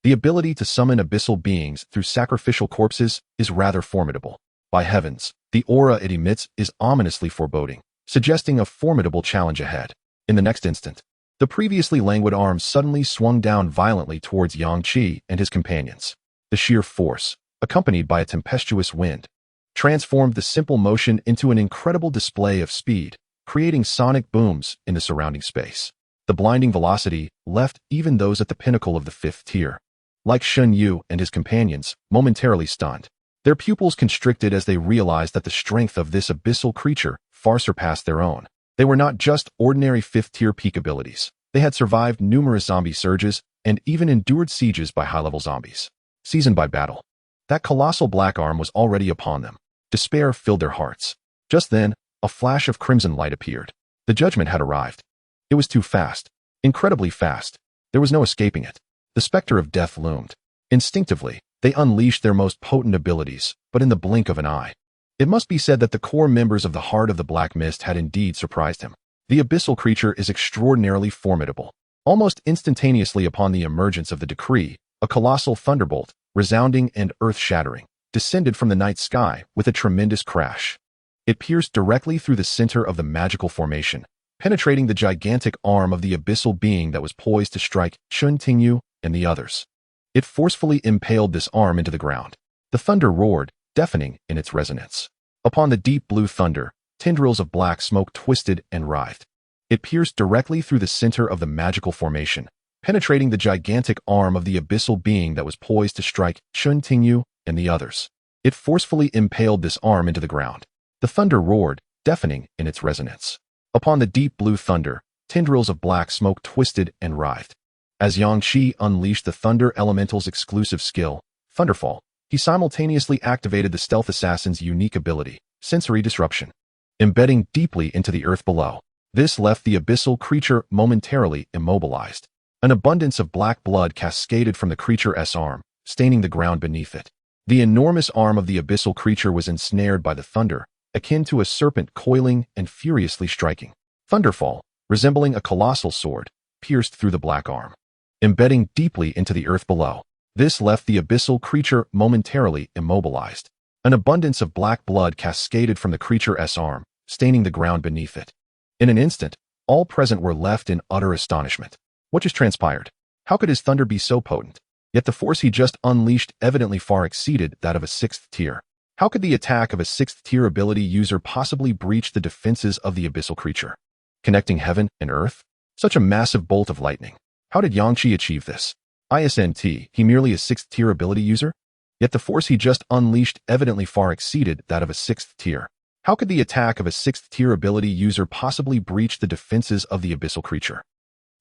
The ability to summon abyssal beings through sacrificial corpses is rather formidable. By heavens, the aura it emits is ominously foreboding, suggesting a formidable challenge ahead. In the next instant, the previously languid arm suddenly swung down violently towards Yang Qi and his companions. The sheer force, accompanied by a tempestuous wind, transformed the simple motion into an incredible display of speed, creating sonic booms in the surrounding space. The blinding velocity left even those at the pinnacle of the 5th tier, like Shen Yu and his companions, momentarily stunned. Their pupils constricted as they realized that the strength of this abyssal creature far surpassed their own. They were not just ordinary 5th tier peak abilities. They had survived numerous zombie surges and even endured sieges by high-level zombies. Seasoned by battle, that colossal black arm was already upon them. Despair filled their hearts. Just then, a flash of crimson light appeared. The judgment had arrived. It was too fast. Incredibly fast. There was no escaping it. The specter of death loomed. Instinctively, they unleashed their most potent abilities, but in the blink of an eye. It must be said that the core members of the Heart of the Black Mist had indeed surprised him. The abyssal creature is extraordinarily formidable. Almost instantaneously upon the emergence of the decree, a colossal thunderbolt, resounding and earth-shattering, descended from the night sky with a tremendous crash. It pierced directly through the center of the magical formation, penetrating the gigantic arm of the abyssal being that was poised to strike Shun Tingyu and the others. It forcefully impaled this arm into the ground. The thunder roared, deafening in its resonance. Upon the deep blue thunder, tendrils of black smoke twisted and writhed. It pierced directly through the center of the magical formation, penetrating the gigantic arm of the abyssal being that was poised to strike Shun Tingyu and the others. It forcefully impaled this arm into the ground. The thunder roared, deafening in its resonance. Upon the deep blue thunder, tendrils of black smoke twisted and writhed. As Yang Qi unleashed the Thunder Elemental's exclusive skill, Thunderfall, he simultaneously activated the Stealth Assassin's unique ability, Sensory Disruption. Embedding deeply into the earth below, this left the abyssal creature momentarily immobilized. An abundance of black blood cascaded from the creature's arm, staining the ground beneath it. The enormous arm of the abyssal creature was ensnared by the thunder, akin to a serpent coiling and furiously striking. Thunderfall, resembling a colossal sword, pierced through the black arm. Embedding deeply into the earth below, this left the abyssal creature momentarily immobilized. An abundance of black blood cascaded from the creature's arm, staining the ground beneath it. In an instant, all present were left in utter astonishment. What just transpired? How could his thunder be so potent? Yet the force he just unleashed evidently far exceeded that of a 6th tier. How could the attack of a 6th tier ability user possibly breach the defenses of the abyssal creature? Connecting heaven and earth? Such a massive bolt of lightning. How did Yang Qi achieve this? ISNT, he merely a 6th tier ability user? Yet the force he just unleashed evidently far exceeded that of a 6th tier. How could the attack of a 6th tier ability user possibly breach the defenses of the abyssal creature?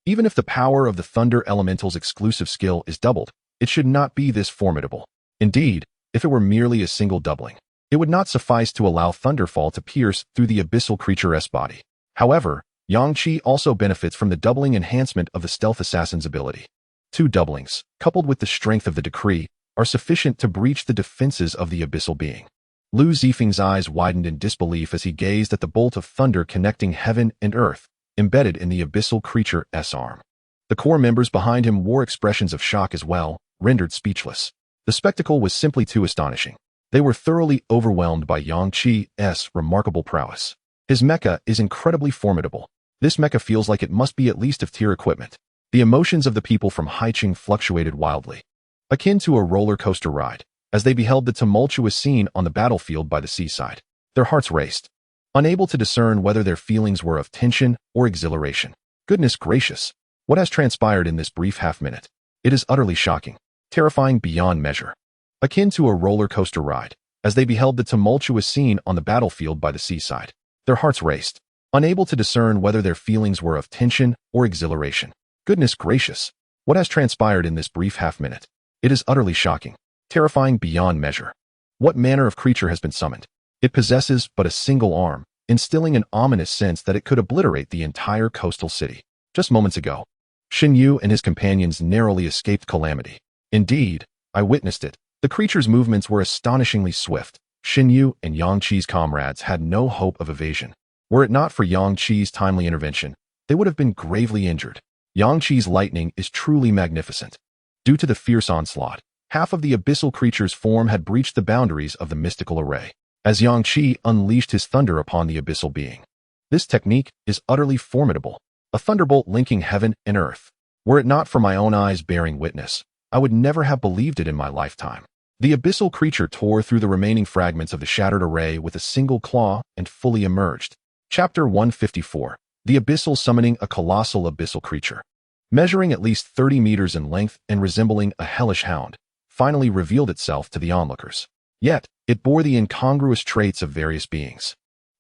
Even if the power of the Thunder Elemental's exclusive skill is doubled, it should not be this formidable. Indeed, if it were merely a single doubling, it would not suffice to allow Thunderfall to pierce through the abyssal creature's body. However, Yang Qi also benefits from the doubling enhancement of the Stealth Assassin's ability. 2 doublings, coupled with the strength of the decree, are sufficient to breach the defenses of the abyssal being. Lu Zifeng's eyes widened in disbelief as he gazed at the bolt of thunder connecting heaven and earth, embedded in the abyssal creature's arm. The core members behind him wore expressions of shock as well, rendered speechless. The spectacle was simply too astonishing. They were thoroughly overwhelmed by Yang Qi's remarkable prowess. His mecha is incredibly formidable. This mecha feels like it must be at least of tier equipment. The emotions of the people from Haiqing fluctuated wildly, akin to a roller coaster ride, as they beheld the tumultuous scene on the battlefield by the seaside. Their hearts raced, unable to discern whether their feelings were of tension or exhilaration. Goodness gracious, what has transpired in this brief half-minute? It is utterly shocking, terrifying beyond measure. Akin to a roller coaster ride, as they beheld the tumultuous scene on the battlefield by the seaside. Their hearts raced, unable to discern whether their feelings were of tension or exhilaration. Goodness gracious, what has transpired in this brief half-minute? It is utterly shocking, terrifying beyond measure. What manner of creature has been summoned? It possesses but a single arm, instilling an ominous sense that it could obliterate the entire coastal city. Just moments ago, Shen Yu and his companions narrowly escaped calamity. Indeed, I witnessed it. The creature's movements were astonishingly swift. Shen Yu and Yang Qi's comrades had no hope of evasion. Were it not for Yang Qi's timely intervention, they would have been gravely injured. Yang Qi's lightning is truly magnificent. Due to the fierce onslaught, half of the abyssal creature's form had breached the boundaries of the mystical array, as Yang Qi unleashed his thunder upon the abyssal being. This technique is utterly formidable, a thunderbolt linking heaven and earth. Were it not for my own eyes bearing witness, I would never have believed it in my lifetime. The abyssal creature tore through the remaining fragments of the shattered array with a single claw and fully emerged. Chapter 154. The Abyssal Summoning a Colossal Abyssal Creature. Measuring at least 30 meters in length and resembling a hellish hound, finally revealed itself to the onlookers. Yet, it bore the incongruous traits of various beings.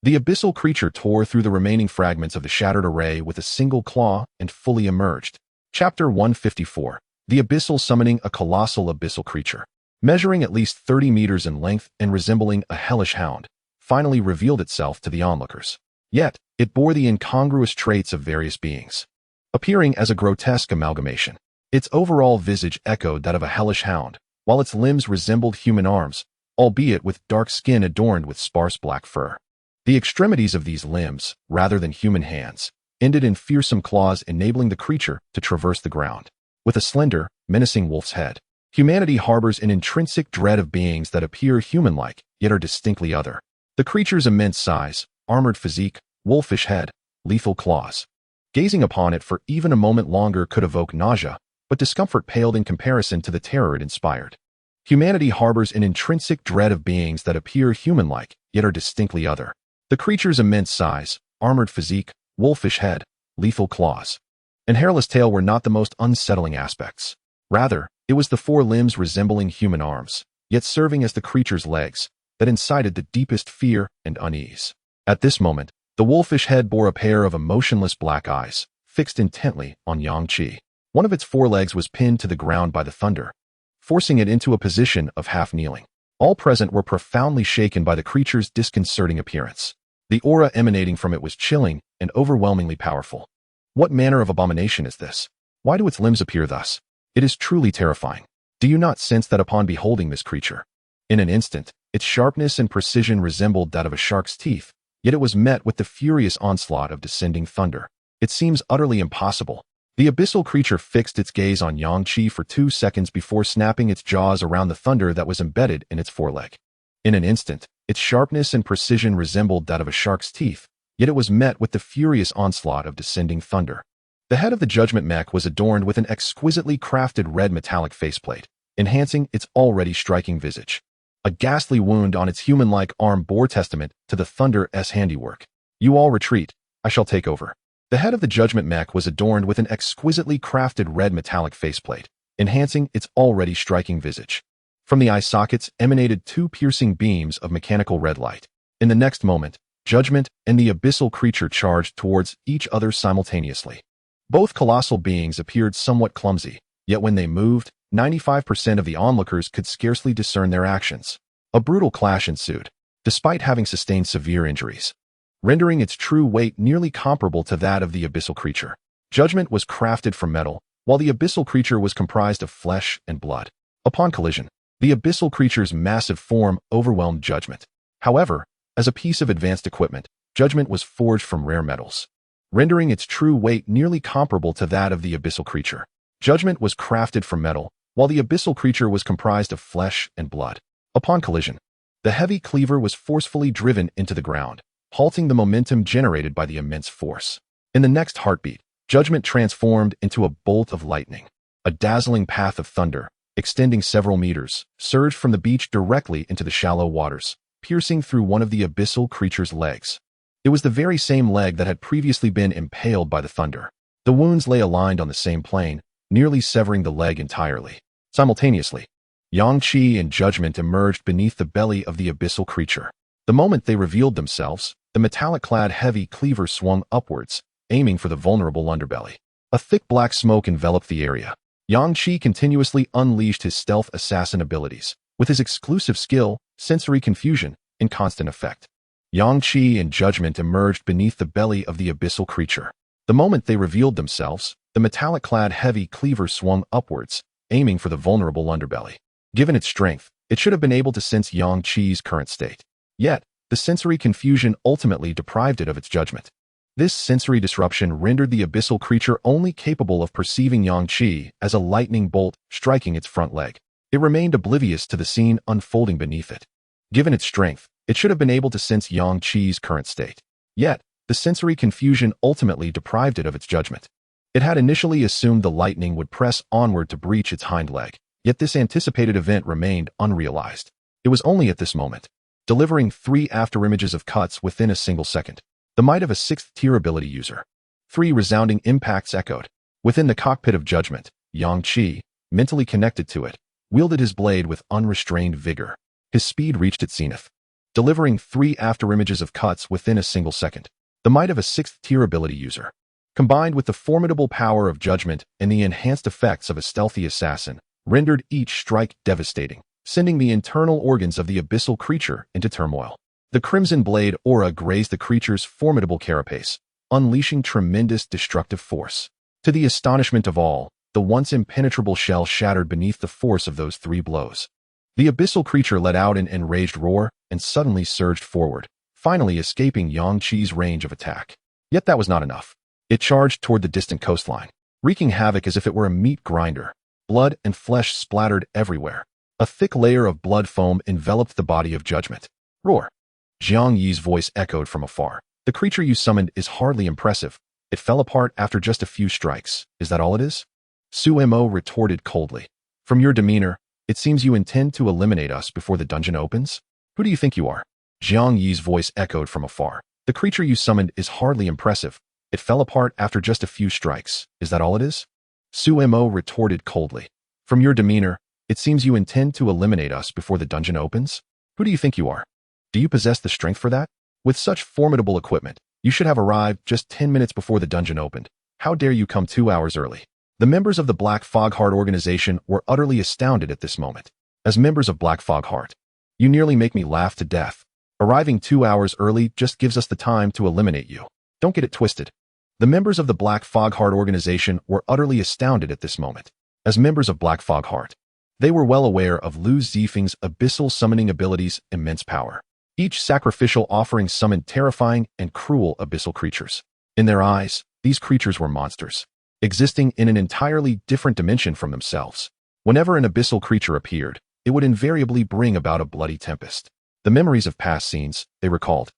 The abyssal creature tore through the remaining fragments of the shattered array with a single claw and fully emerged. Chapter 154. The Abyssal Summoning. A colossal abyssal creature, measuring at least 30 meters in length and resembling a hellish hound, finally revealed itself to the onlookers. Yet, it bore the incongruous traits of various beings, appearing as a grotesque amalgamation. Its overall visage echoed that of a hellish hound, while its limbs resembled human arms, albeit with dark skin adorned with sparse black fur. The extremities of these limbs, rather than human hands, ended in fearsome claws enabling the creature to traverse the ground. With a slender, menacing wolf's head, humanity harbors an intrinsic dread of beings that appear human-like, yet are distinctly other. The creature's immense size, armored physique, wolfish head, lethal claws. Gazing upon it for even a moment longer could evoke nausea, but discomfort paled in comparison to the terror it inspired. Humanity harbors an intrinsic dread of beings that appear human-like, yet are distinctly other. The creature's immense size, armored physique, wolfish head, lethal claws, and hairless tail were not the most unsettling aspects. Rather, it was the four limbs resembling human arms, yet serving as the creature's legs, that incited the deepest fear and unease. At this moment, the wolfish head bore a pair of emotionless black eyes, fixed intently on Yang Qi. One of its forelegs was pinned to the ground by the thunder, forcing it into a position of half-kneeling. All present were profoundly shaken by the creature's disconcerting appearance. The aura emanating from it was chilling and overwhelmingly powerful. What manner of abomination is this? Why do its limbs appear thus? It is truly terrifying. Do you not sense that upon beholding this creature? In an instant, its sharpness and precision resembled that of a shark's teeth, yet it was met with the furious onslaught of descending thunder. It seems utterly impossible. The abyssal creature fixed its gaze on Yang Qi for 2 seconds before snapping its jaws around the thunder that was embedded in its foreleg. In an instant, its sharpness and precision resembled that of a shark's teeth, yet it was met with the furious onslaught of descending thunder. The head of the judgment mech was adorned with an exquisitely crafted red metallic faceplate, enhancing its already striking visage. A ghastly wound on its human-like arm bore testament to the Thunder's handiwork. You all retreat. I shall take over. The head of the judgment mech was adorned with an exquisitely crafted red metallic faceplate, enhancing its already striking visage. From the eye sockets emanated 2 piercing beams of mechanical red light. In the next moment, Judgment and the abyssal creature charged towards each other simultaneously. Both colossal beings appeared somewhat clumsy, yet when they moved, 95% of the onlookers could scarcely discern their actions. A brutal clash ensued, despite having sustained severe injuries, rendering its true weight nearly comparable to that of the abyssal creature. Judgment was crafted from metal, while the abyssal creature was comprised of flesh and blood. Upon collision, the abyssal creature's massive form overwhelmed Judgment. However, as a piece of advanced equipment, Judgment was forged from rare metals, rendering its true weight nearly comparable to that of the abyssal creature. Judgment was crafted from metal, while the abyssal creature was comprised of flesh and blood. Upon collision, the heavy cleaver was forcefully driven into the ground, halting the momentum generated by the immense force. In the next heartbeat, Judgment transformed into a bolt of lightning. A dazzling path of thunder, extending several meters, surged from the beach directly into the shallow waters, piercing through one of the abyssal creature's legs. It was the very same leg that had previously been impaled by the thunder. The wounds lay aligned on the same plane, nearly severing the leg entirely. Simultaneously, Yang Qi and Judgment emerged beneath the belly of the abyssal creature. The moment they revealed themselves, the metallic-clad heavy cleaver swung upwards, aiming for the vulnerable underbelly. A thick black smoke enveloped the area. Yang Qi continuously unleashed his stealth assassin abilities, with his exclusive skill, sensory confusion, in constant effect. Yang Qi and Judgment emerged beneath the belly of the abyssal creature. The moment they revealed themselves, the metallic-clad heavy cleaver swung upwards, aiming for the vulnerable underbelly. Given its strength, it should have been able to sense Yang Qi's current state. Yet, the sensory confusion ultimately deprived it of its judgment. This sensory disruption rendered the abyssal creature only capable of perceiving Yang Qi as a lightning bolt striking its front leg. It remained oblivious to the scene unfolding beneath it. Given its strength, it should have been able to sense Yang Qi's current state. Yet, the sensory confusion ultimately deprived it of its judgment. It had initially assumed the lightning would press onward to breach its hind leg, yet this anticipated event remained unrealized. It was only at this moment, delivering 3 afterimages of cuts within a single second, the might of a 6th-tier ability user. 3 resounding impacts echoed. Within the cockpit of Judgment, Yang Qi, mentally connected to it, wielded his blade with unrestrained vigor. His speed reached its zenith. delivering 3 afterimages of cuts within a single second. The might of a 6th-tier ability user, combined with the formidable power of judgment and the enhanced effects of a stealthy assassin, rendered each strike devastating, sending the internal organs of the abyssal creature into turmoil. The Crimson Blade aura grazed the creature's formidable carapace, unleashing tremendous destructive force. To the astonishment of all, the once impenetrable shell shattered beneath the force of those 3 blows. The abyssal creature let out an enraged roar and suddenly surged forward, finally escaping Yang Qi's range of attack. Yet that was not enough. It charged toward the distant coastline, wreaking havoc as if it were a meat grinder. Blood and flesh splattered everywhere. A thick layer of blood foam enveloped the body of judgment. Roar! Jiang Yi's voice echoed from afar. The creature you summoned is hardly impressive. It fell apart after just a few strikes. Is that all it is? Su Mo retorted coldly. From your demeanor, it seems you intend to eliminate us before the dungeon opens? Who do you think you are? Jiang Yi's voice echoed from afar. The creature you summoned is hardly impressive. It fell apart after just a few strikes. Is that all it is? Su Mo retorted coldly. From your demeanor, it seems you intend to eliminate us before the dungeon opens? Who do you think you are? Do you possess the strength for that? With such formidable equipment, you should have arrived just 10 minutes before the dungeon opened. How dare you come 2 hours early? The members of the Black Fogheart organization were utterly astounded at this moment. As members of Black Fogheart, you nearly make me laugh to death. Arriving 2 hours early just gives us the time to eliminate you. Don't get it twisted. The members of the Black Fogheart organization were utterly astounded at this moment. As members of Black Fogheart, they were well aware of Lu Zifeng's abyssal summoning abilities' immense power. Each sacrificial offering summoned terrifying and cruel abyssal creatures. In their eyes, these creatures were monsters, existing in an entirely different dimension from themselves. Whenever an abyssal creature appeared, it would invariably bring about a bloody tempest. The memories of past scenes, they recalled.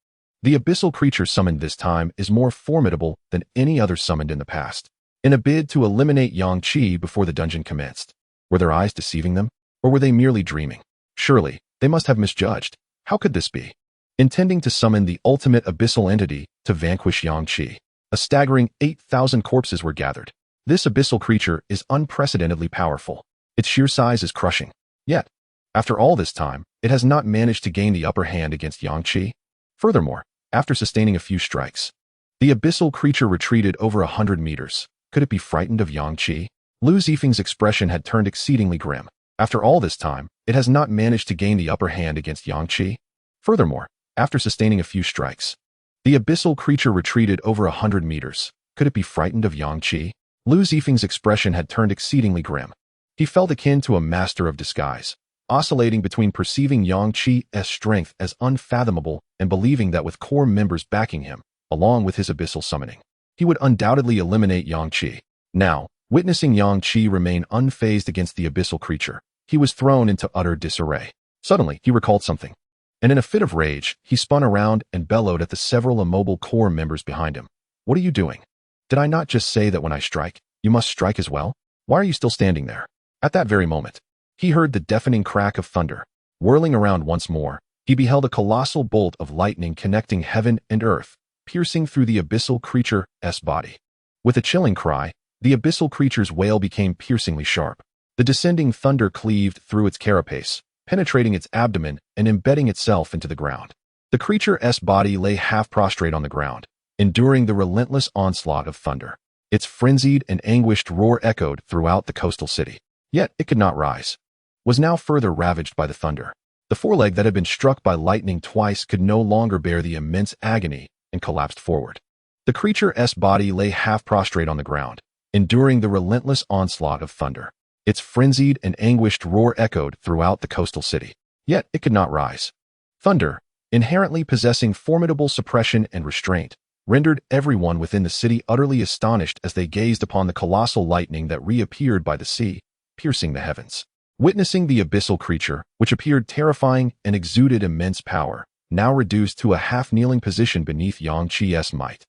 The abyssal creature summoned this time is more formidable than any other summoned in the past. In a bid to eliminate Yang Qi before the dungeon commenced, were their eyes deceiving them, or were they merely dreaming? Surely, they must have misjudged. How could this be? Intending to summon the ultimate abyssal entity to vanquish Yang Qi, a staggering 8,000 corpses were gathered. This abyssal creature is unprecedentedly powerful. Its sheer size is crushing. Yet, after all this time, it has not managed to gain the upper hand against Yang Qi. Furthermore, after sustaining a few strikes, the abyssal creature retreated over 100 meters. Could it be frightened of Yang Qi? Lu Zifeng's expression had turned exceedingly grim. After all this time, it has not managed to gain the upper hand against Yang Qi. Furthermore, after sustaining a few strikes, the abyssal creature retreated over 100 meters. Could it be frightened of Yang Qi? Lu Zifeng's expression had turned exceedingly grim. He felt akin to a master of disguise, oscillating between perceiving Yang Qi's strength as unfathomable and believing that with core members backing him, along with his abyssal summoning, he would undoubtedly eliminate Yang Qi. Now, witnessing Yang Qi remain unfazed against the abyssal creature, he was thrown into utter disarray. Suddenly, he recalled something, and in a fit of rage, he spun around and bellowed at the several immobile core members behind him. What are you doing? Did I not just say that when I strike, you must strike as well? Why are you still standing there? At that very moment, he heard the deafening crack of thunder. Whirling around once more, he beheld a colossal bolt of lightning connecting heaven and earth, piercing through the abyssal creature's body. With a chilling cry, the abyssal creature's wail became piercingly sharp. The descending thunder cleaved through its carapace, penetrating its abdomen and embedding itself into the ground. The creature's body lay half prostrate on the ground, enduring the relentless onslaught of thunder. Its frenzied and anguished roar echoed throughout the coastal city. Yet it could not rise. Was now further ravaged by the thunder. The foreleg that had been struck by lightning twice could no longer bear the immense agony and collapsed forward. The creature's body lay half prostrate on the ground, enduring the relentless onslaught of thunder. Its frenzied and anguished roar echoed throughout the coastal city. Yet it could not rise. Thunder, inherently possessing formidable suppression and restraint, rendered everyone within the city utterly astonished as they gazed upon the colossal lightning that reappeared by the sea, piercing the heavens. Witnessing the abyssal creature, which appeared terrifying and exuded immense power, now reduced to a half-kneeling position beneath Yang Qi's might,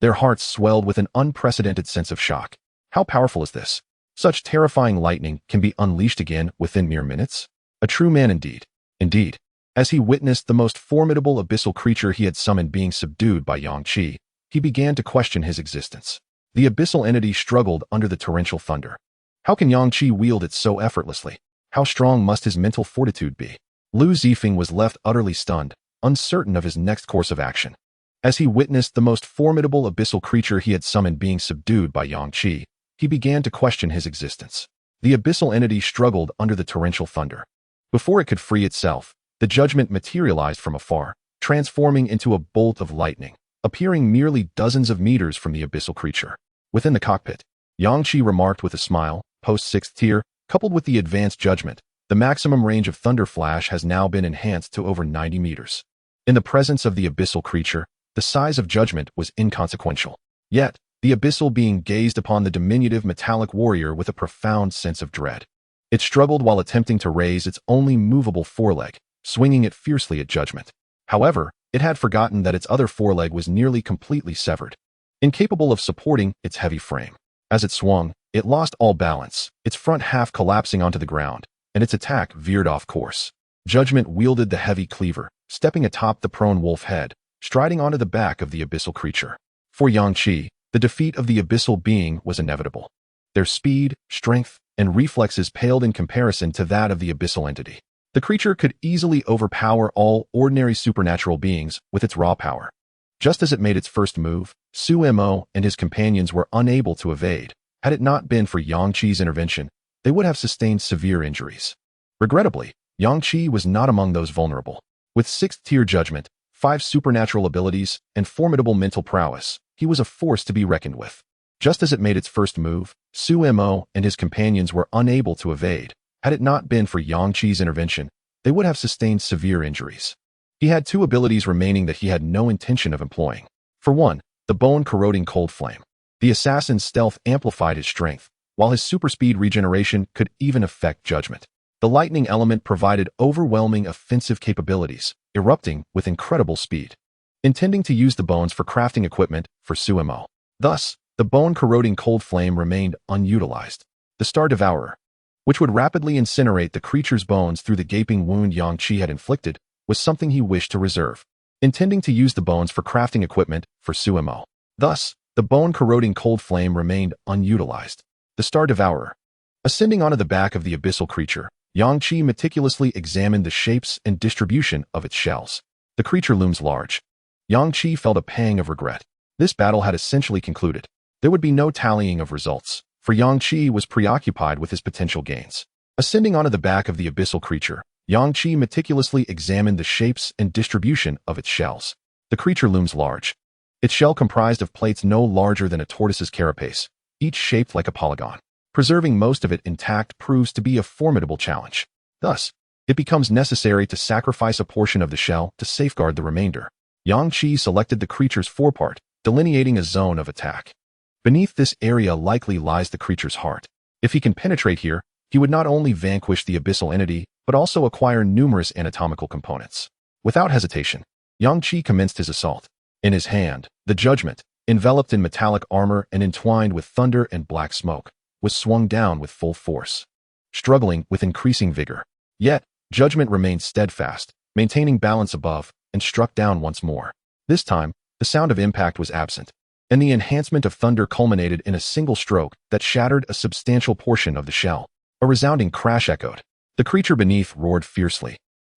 their hearts swelled with an unprecedented sense of shock. How powerful is this? Such terrifying lightning can be unleashed again within mere minutes? A true man indeed. Indeed, as he witnessed the most formidable abyssal creature he had summoned being subdued by Yang Qi, he began to question his existence. The abyssal entity struggled under the torrential thunder. How can Yang Qi wield it so effortlessly? How strong must his mental fortitude be? Lu Zifeng was left utterly stunned, uncertain of his next course of action. As he witnessed the most formidable abyssal creature he had summoned being subdued by Yang Qi, he began to question his existence. The abyssal entity struggled under the torrential thunder. Before it could free itself, the judgment materialized from afar, transforming into a bolt of lightning, appearing merely dozens of meters from the abyssal creature. Within the cockpit, Yang Qi remarked with a smile, post-6th tier, coupled with the advanced judgment, the maximum range of Thunder Flash has now been enhanced to over 90 meters. In the presence of the abyssal creature, the size of judgment was inconsequential. Yet, the abyssal being gazed upon the diminutive metallic warrior with a profound sense of dread. It struggled while attempting to raise its only movable foreleg, swinging it fiercely at judgment. However, it had forgotten that its other foreleg was nearly completely severed, incapable of supporting its heavy frame. As it swung, it lost all balance, its front half collapsing onto the ground, and its attack veered off course. Judgment wielded the heavy cleaver, stepping atop the prone wolf head, striding onto the back of the abyssal creature. For Yang Qi, the defeat of the abyssal being was inevitable. Their speed, strength, and reflexes paled in comparison to that of the abyssal entity. The creature could easily overpower all ordinary supernatural beings with its raw power. Just as it made its first move, Su Mo and his companions were unable to evade. Had it not been for Yang Qi's intervention, they would have sustained severe injuries. Regrettably, Yang Qi was not among those vulnerable. With 6th tier judgment, 5 supernatural abilities, and formidable mental prowess, he was a force to be reckoned with. Just as it made its first move, Su Mo and his companions were unable to evade. Had it not been for Yang Qi's intervention, they would have sustained severe injuries. He had 2 abilities remaining that he had no intention of employing. For one, the bone-corroding cold flame. The assassin's stealth amplified his strength, while his super-speed regeneration could even affect judgment. The lightning element provided overwhelming offensive capabilities, erupting with incredible speed. Intending to use the bones for crafting equipment for Su Mo. Thus, the bone-corroding cold flame remained unutilized. The Star Devourer, which would rapidly incinerate the creature's bones through the gaping wound Yang Qi had inflicted, was something he wished to reserve. Intending to use the bones for crafting equipment for Su Mo. Thus, the bone-corroding cold flame remained unutilized. The Star Devourer. Ascending onto the back of the abyssal creature, Yang Qi meticulously examined the shapes and distribution of its shells. The creature looms large. Yang Qi felt a pang of regret. This battle had essentially concluded. There would be no tallying of results, for Yang Qi was preoccupied with his potential gains. Ascending onto the back of the abyssal creature, Yang Qi meticulously examined the shapes and distribution of its shells. The creature looms large. Its shell comprised of plates no larger than a tortoise's carapace, each shaped like a polygon. Preserving most of it intact proves to be a formidable challenge. Thus, it becomes necessary to sacrifice a portion of the shell to safeguard the remainder. Yang Qi selected the creature's forepart, delineating a zone of attack. Beneath this area likely lies the creature's heart. If he can penetrate here, he would not only vanquish the abyssal entity, but also acquire numerous anatomical components. Without hesitation, Yang Qi commenced his assault. In his hand, the judgment, enveloped in metallic armor and entwined with thunder and black smoke, was swung down with full force. Struggling with increasing vigor. Yet, judgment remained steadfast, maintaining balance above, and struck down once more. This time, the sound of impact was absent, and the enhancement of thunder culminated in a single stroke that shattered a substantial portion of the shell. A resounding crash echoed. The creature beneath roared fiercely.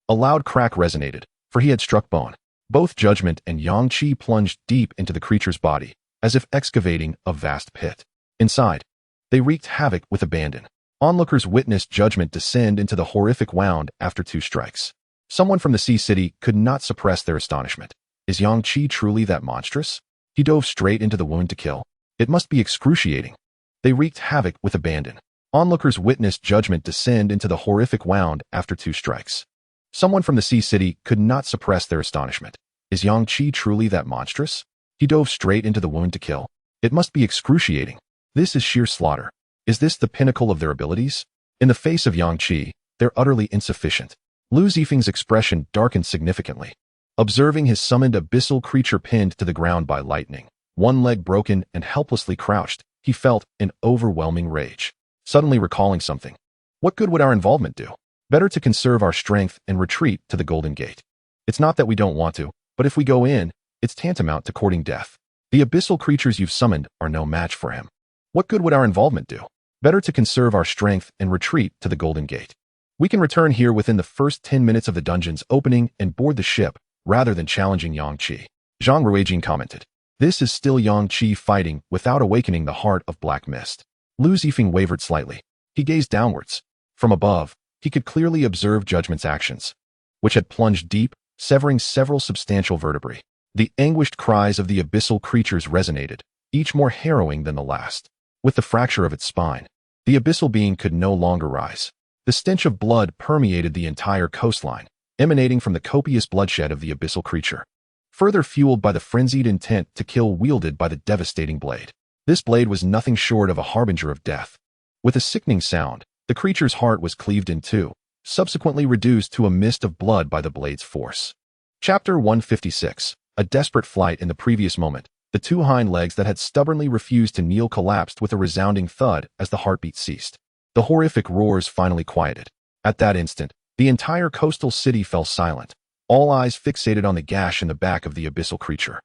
A loud crack resonated, for he had struck bone. Both judgment and Yang Qi plunged deep into the creature's body, as if excavating a vast pit. Inside, they wreaked havoc with abandon. Onlookers witnessed judgment descend into the horrific wound after 2 strikes. Someone from the Sea City could not suppress their astonishment. Is Yang Qi truly that monstrous? He dove straight into the wound to kill. It must be excruciating. They wreaked havoc with abandon. Onlookers witnessed judgment descend into the horrific wound after 2 strikes. Someone from the Sea City could not suppress their astonishment. Is Yang Qi truly that monstrous? He dove straight into the wound to kill. It must be excruciating. This is sheer slaughter. Is this the pinnacle of their abilities? In the face of Yang Qi, they're utterly insufficient. Lu Zifeng's expression darkened significantly. Observing his summoned abyssal creature pinned to the ground by lightning, one leg broken and helplessly crouched, he felt an overwhelming rage. Suddenly recalling something. What good would our involvement do? Better to conserve our strength and retreat to the Golden Gate. It's not that we don't want to, but if we go in, it's tantamount to courting death. The abyssal creatures you've summoned are no match for him. What good would our involvement do? Better to conserve our strength and retreat to the Golden Gate. We can return here within the first 10 minutes of the dungeon's opening and board the ship, rather than challenging Yang Qi. Zhang Ruijing commented. This is still Yang Qi fighting without awakening the heart of Black Mist. Lu Zifeng wavered slightly. He gazed downwards. From above, he could clearly observe Judgment's actions, which had plunged deep, severing several substantial vertebrae. The anguished cries of the abyssal creatures resonated, each more harrowing than the last. With the fracture of its spine, the abyssal being could no longer rise. The stench of blood permeated the entire coastline, emanating from the copious bloodshed of the abyssal creature, further fueled by the frenzied intent to kill wielded by the devastating blade. This blade was nothing short of a harbinger of death. With a sickening sound, the creature's heart was cleaved in two, subsequently reduced to a mist of blood by the blade's force. Chapter 156. A desperate flight. In the previous moment, the two hind legs that had stubbornly refused to kneel collapsed with a resounding thud as the heartbeat ceased. The horrific roars finally quieted. At that instant, the entire coastal city fell silent, all eyes fixated on the gash in the back of the abyssal creature.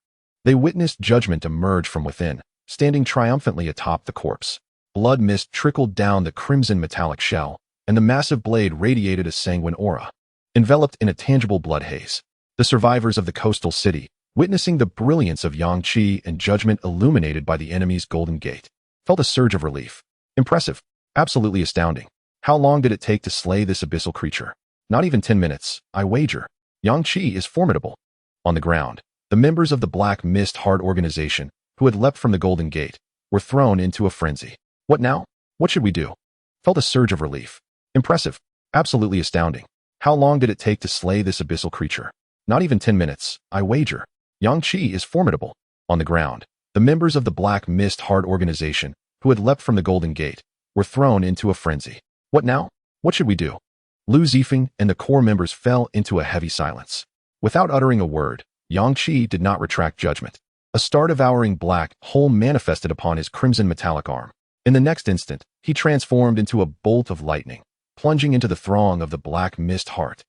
They witnessed Judgment emerge from within, standing triumphantly atop the corpse. Blood mist trickled down the crimson metallic shell, and the massive blade radiated a sanguine aura. Enveloped in a tangible blood haze, the survivors of the coastal city, witnessing the brilliance of Yang Qi and Judgment illuminated by the enemy's golden gate, felt a surge of relief. Impressive. Absolutely astounding. How long did it take to slay this abyssal creature? Not even 10 minutes, I wager. Yang Qi is formidable. On the ground, the members of the Black Mist Heart organization, who had leapt from the golden gate, were thrown into a frenzy. What now? What should we do? Felt a surge of relief. Impressive. Absolutely astounding. How long did it take to slay this abyssal creature? Not even 10 minutes, I wager. Yang Qi is formidable. On the ground, the members of the Black Mist Heart organization, who had leapt from the golden gate, were thrown into a frenzy. What now? What should we do? Lu Zifeng and the core members fell into a heavy silence. Without uttering a word, Yang Qi did not retract Judgment. A star-devouring black hole manifested upon his crimson metallic arm. In the next instant, he transformed into a bolt of lightning, plunging into the throng of the Black Mist Heart.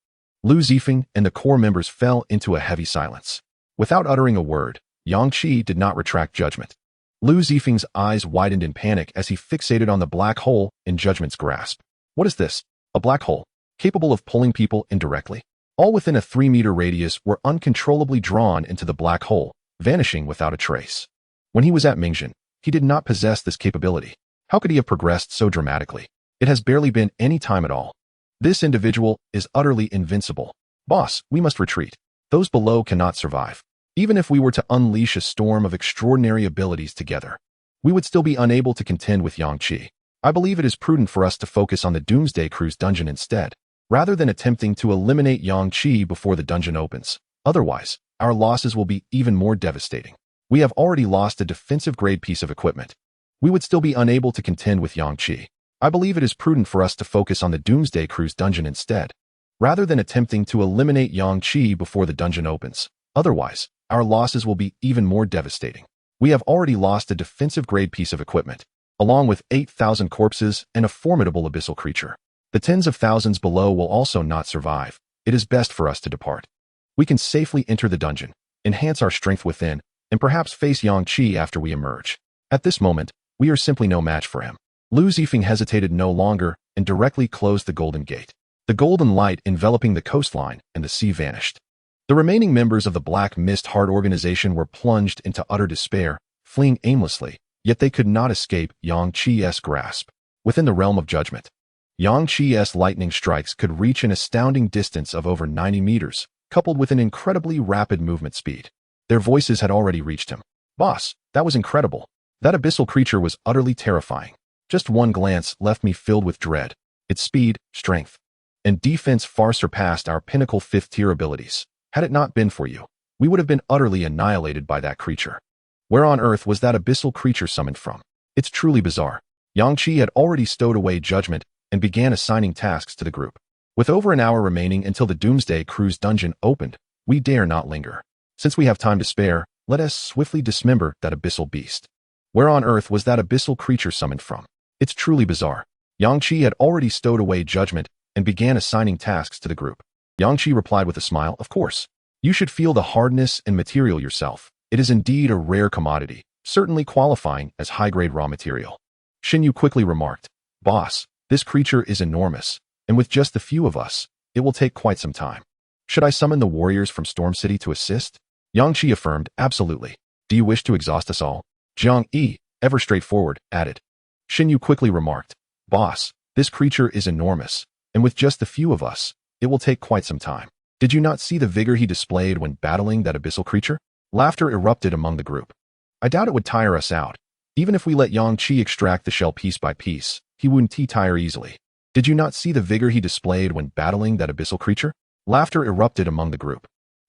Lu Zifeng and the core members fell into a heavy silence. Without uttering a word, Yang Qi did not retract Judgment. Lu Zifeng's eyes widened in panic as he fixated on the black hole in Judgment's grasp. What is this? A black hole, capable of pulling people indirectly? All within a 3-meter radius were uncontrollably drawn into the black hole, vanishing without a trace. When he was at Mingjin, he did not possess this capability. How could he have progressed so dramatically? It has barely been any time at all. This individual is utterly invincible. Boss, we must retreat. Those below cannot survive. Even if we were to unleash a storm of extraordinary abilities together, we would still be unable to contend with Yang Qi. I believe it is prudent for us to focus on the Doomsday Cruise dungeon instead, rather than attempting to eliminate Yang Qi before the dungeon opens. Otherwise, our losses will be even more devastating. We have already lost a defensive-grade piece of equipment. We would still be unable to contend with Yang Qi. I believe it is prudent for us to focus on the Doomsday Cruise dungeon instead, rather than attempting to eliminate Yang Qi before the dungeon opens. Otherwise, our losses will be even more devastating. We have already lost a defensive-grade piece of equipment, along with 8,000 corpses and a formidable abyssal creature. The tens of thousands below will also not survive. It is best for us to depart. We can safely enter the dungeon, enhance our strength within, and perhaps face Yang Qi after we emerge. At this moment, we are simply no match for him. Lu Zifeng hesitated no longer and directly closed the golden gate. The golden light enveloping the coastline and the sea vanished. The remaining members of the Black Mist Heart organization were plunged into utter despair, fleeing aimlessly, yet they could not escape Yang Qi's grasp. Within the realm of Judgment, Yang Qi's lightning strikes could reach an astounding distance of over 90 meters, coupled with an incredibly rapid movement speed. Their voices had already reached him. Boss, that was incredible. That abyssal creature was utterly terrifying. Just one glance left me filled with dread. Its speed, strength, and defense far surpassed our pinnacle 5th-tier abilities. Had it not been for you, we would have been utterly annihilated by that creature. Where on earth was that abyssal creature summoned from? It's truly bizarre. Yang Qi had already stowed away Judgment and began assigning tasks to the group. With over an hour remaining until the Doomsday Cruise dungeon opened, we dare not linger. Since we have time to spare, let us swiftly dismember that abyssal beast. Where on earth was that abyssal creature summoned from? It's truly bizarre. Yang Qi had already stowed away Judgment and began assigning tasks to the group. Yang Qi replied with a smile, of course. You should feel the hardness and material yourself. It is indeed a rare commodity, certainly qualifying as high-grade raw material. Xin Yu quickly remarked, Boss, this creature is enormous, and with just the few of us, it will take quite some time. Should I summon the warriors from Storm City to assist? Yang Qi affirmed, absolutely. Do you wish to exhaust us all? Jiang Yi, ever straightforward, added. Xin Yu quickly remarked, Boss, this creature is enormous, and with just a few of us, it will take quite some time. Did you not see the vigor he displayed when battling that abyssal creature? Laughter erupted among the group. I doubt it would tire us out. Even if we let Yang Qi extract the shell piece by piece, he wouldn't tire easily. Did you not see the vigor he displayed when battling that abyssal creature? Laughter erupted among the group.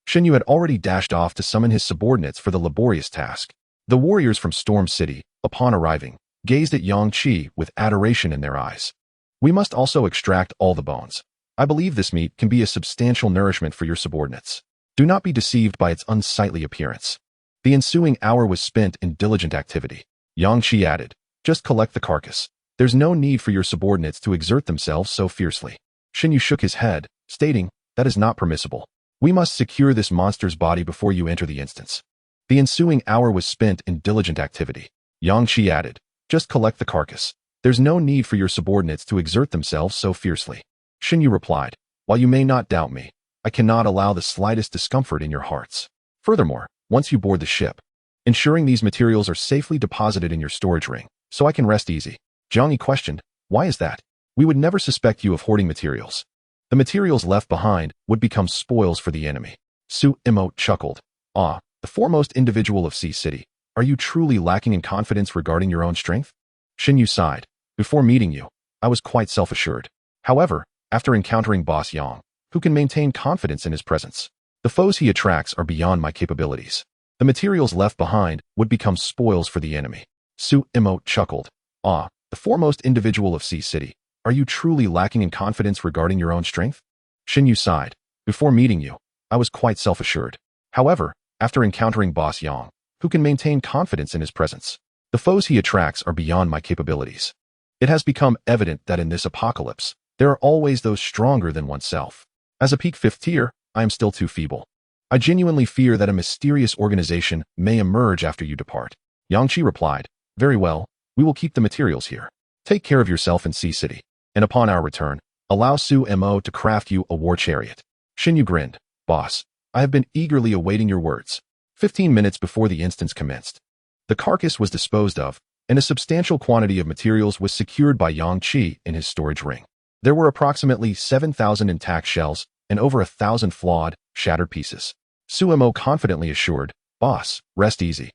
Xin Yu had already dashed off to summon his subordinates for the laborious task. The warriors from Storm City, upon arriving, gazed at Yang Qi with adoration in their eyes. We must also extract all the bones. I believe this meat can be a substantial nourishment for your subordinates. Do not be deceived by its unsightly appearance. The ensuing hour was spent in diligent activity. Yang Qi added, just collect the carcass. There's no need for your subordinates to exert themselves so fiercely. Xin Yu shook his head, stating, that is not permissible. We must secure this monster's body before you enter the instance. The ensuing hour was spent in diligent activity. Yang Qi added, just collect the carcass. There's no need for your subordinates to exert themselves so fiercely. Xin Yu replied, while you may not doubt me, I cannot allow the slightest discomfort in your hearts. Furthermore, once you board the ship, ensuring these materials are safely deposited in your storage ring, so I can rest easy. Jiang Yi questioned, why is that? We would never suspect you of hoarding materials. The materials left behind would become spoils for the enemy. Su Imo chuckled. Ah, the foremost individual of Sea City. Are you truly lacking in confidence regarding your own strength? Xin Yu sighed. Before meeting you, I was quite self-assured. However, after encountering Boss Yang, who can maintain confidence in his presence, the foes he attracts are beyond my capabilities. The materials left behind would become spoils for the enemy. Su Imo chuckled. Ah, the foremost individual of Sea City. Are you truly lacking in confidence regarding your own strength? Xin Yu sighed. Before meeting you, I was quite self-assured. However, after encountering Boss Yang, who can maintain confidence in his presence, the foes he attracts are beyond my capabilities. It has become evident that in this apocalypse, there are always those stronger than oneself. As a peak 5th tier, I am still too feeble. I genuinely fear that a mysterious organization may emerge after you depart. Yang Qi replied, very well, we will keep the materials here. Take care of yourself in Sea City, and upon our return, allow Su Mo to craft you a war chariot. Xin Yu grinned, boss, I have been eagerly awaiting your words. 15 minutes before the instance commenced, the carcass was disposed of, and a substantial quantity of materials was secured by Yang Qi in his storage ring. There were approximately 7,000 intact shells and over 1,000 flawed, shattered pieces. Su Mo confidently assured, boss, rest easy.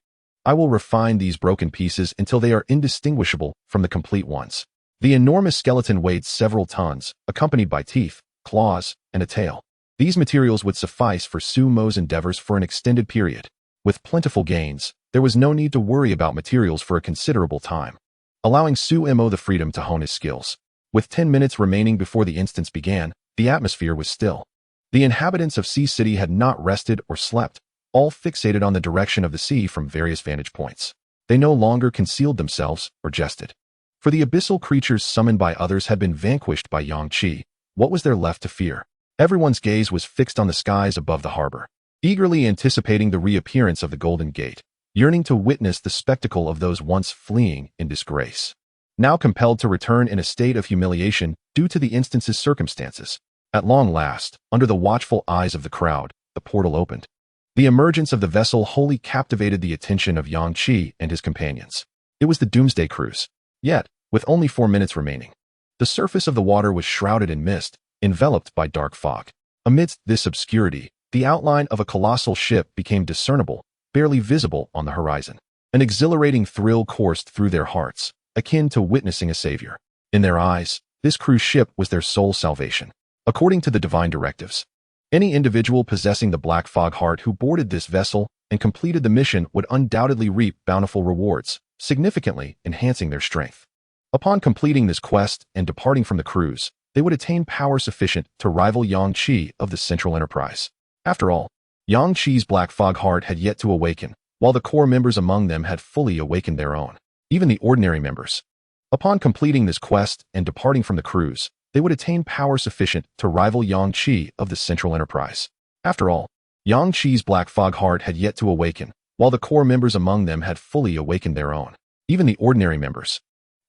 I will refine these broken pieces until they are indistinguishable from the complete ones. The enormous skeleton weighed several tons, accompanied by teeth, claws, and a tail. These materials would suffice for Su Mo's endeavors for an extended period. With plentiful gains, there was no need to worry about materials for a considerable time, allowing Su Mo the freedom to hone his skills. With 10 minutes remaining before the instance began, the atmosphere was still. The inhabitants of Sea City had not rested or slept, all fixated on the direction of the sea from various vantage points. They no longer concealed themselves or jested. For the abyssal creatures summoned by others had been vanquished by Yang Qi. What was there left to fear? Everyone's gaze was fixed on the skies above the harbor, eagerly anticipating the reappearance of the Golden Gate, yearning to witness the spectacle of those once fleeing in disgrace, now compelled to return in a state of humiliation due to the instance's circumstances. At long last, under the watchful eyes of the crowd, the portal opened. The emergence of the vessel wholly captivated the attention of Yang Qi and his companions. It was the Doomsday Cruise. Yet, with only 4 minutes remaining, the surface of the water was shrouded in mist, enveloped by dark fog. Amidst this obscurity, the outline of a colossal ship became discernible, barely visible on the horizon. An exhilarating thrill coursed through their hearts, akin to witnessing a savior. In their eyes, this cruise ship was their sole salvation. According to the divine directives, any individual possessing the Black Fog Heart who boarded this vessel and completed the mission would undoubtedly reap bountiful rewards, significantly enhancing their strength. Upon completing this quest and departing from the cruise, they would attain power sufficient to rival Yang Qi of the Central Enterprise. After all, Yang Qi's Black Fog Heart had yet to awaken, while the core members among them had fully awakened their own. Even the ordinary members. Upon completing this quest and departing from the cruise, they would attain power sufficient to rival Yang Qi of the Central Enterprise. After all, Yang Qi's Black Fog Heart had yet to awaken, while the core members among them had fully awakened their own. Even the ordinary members,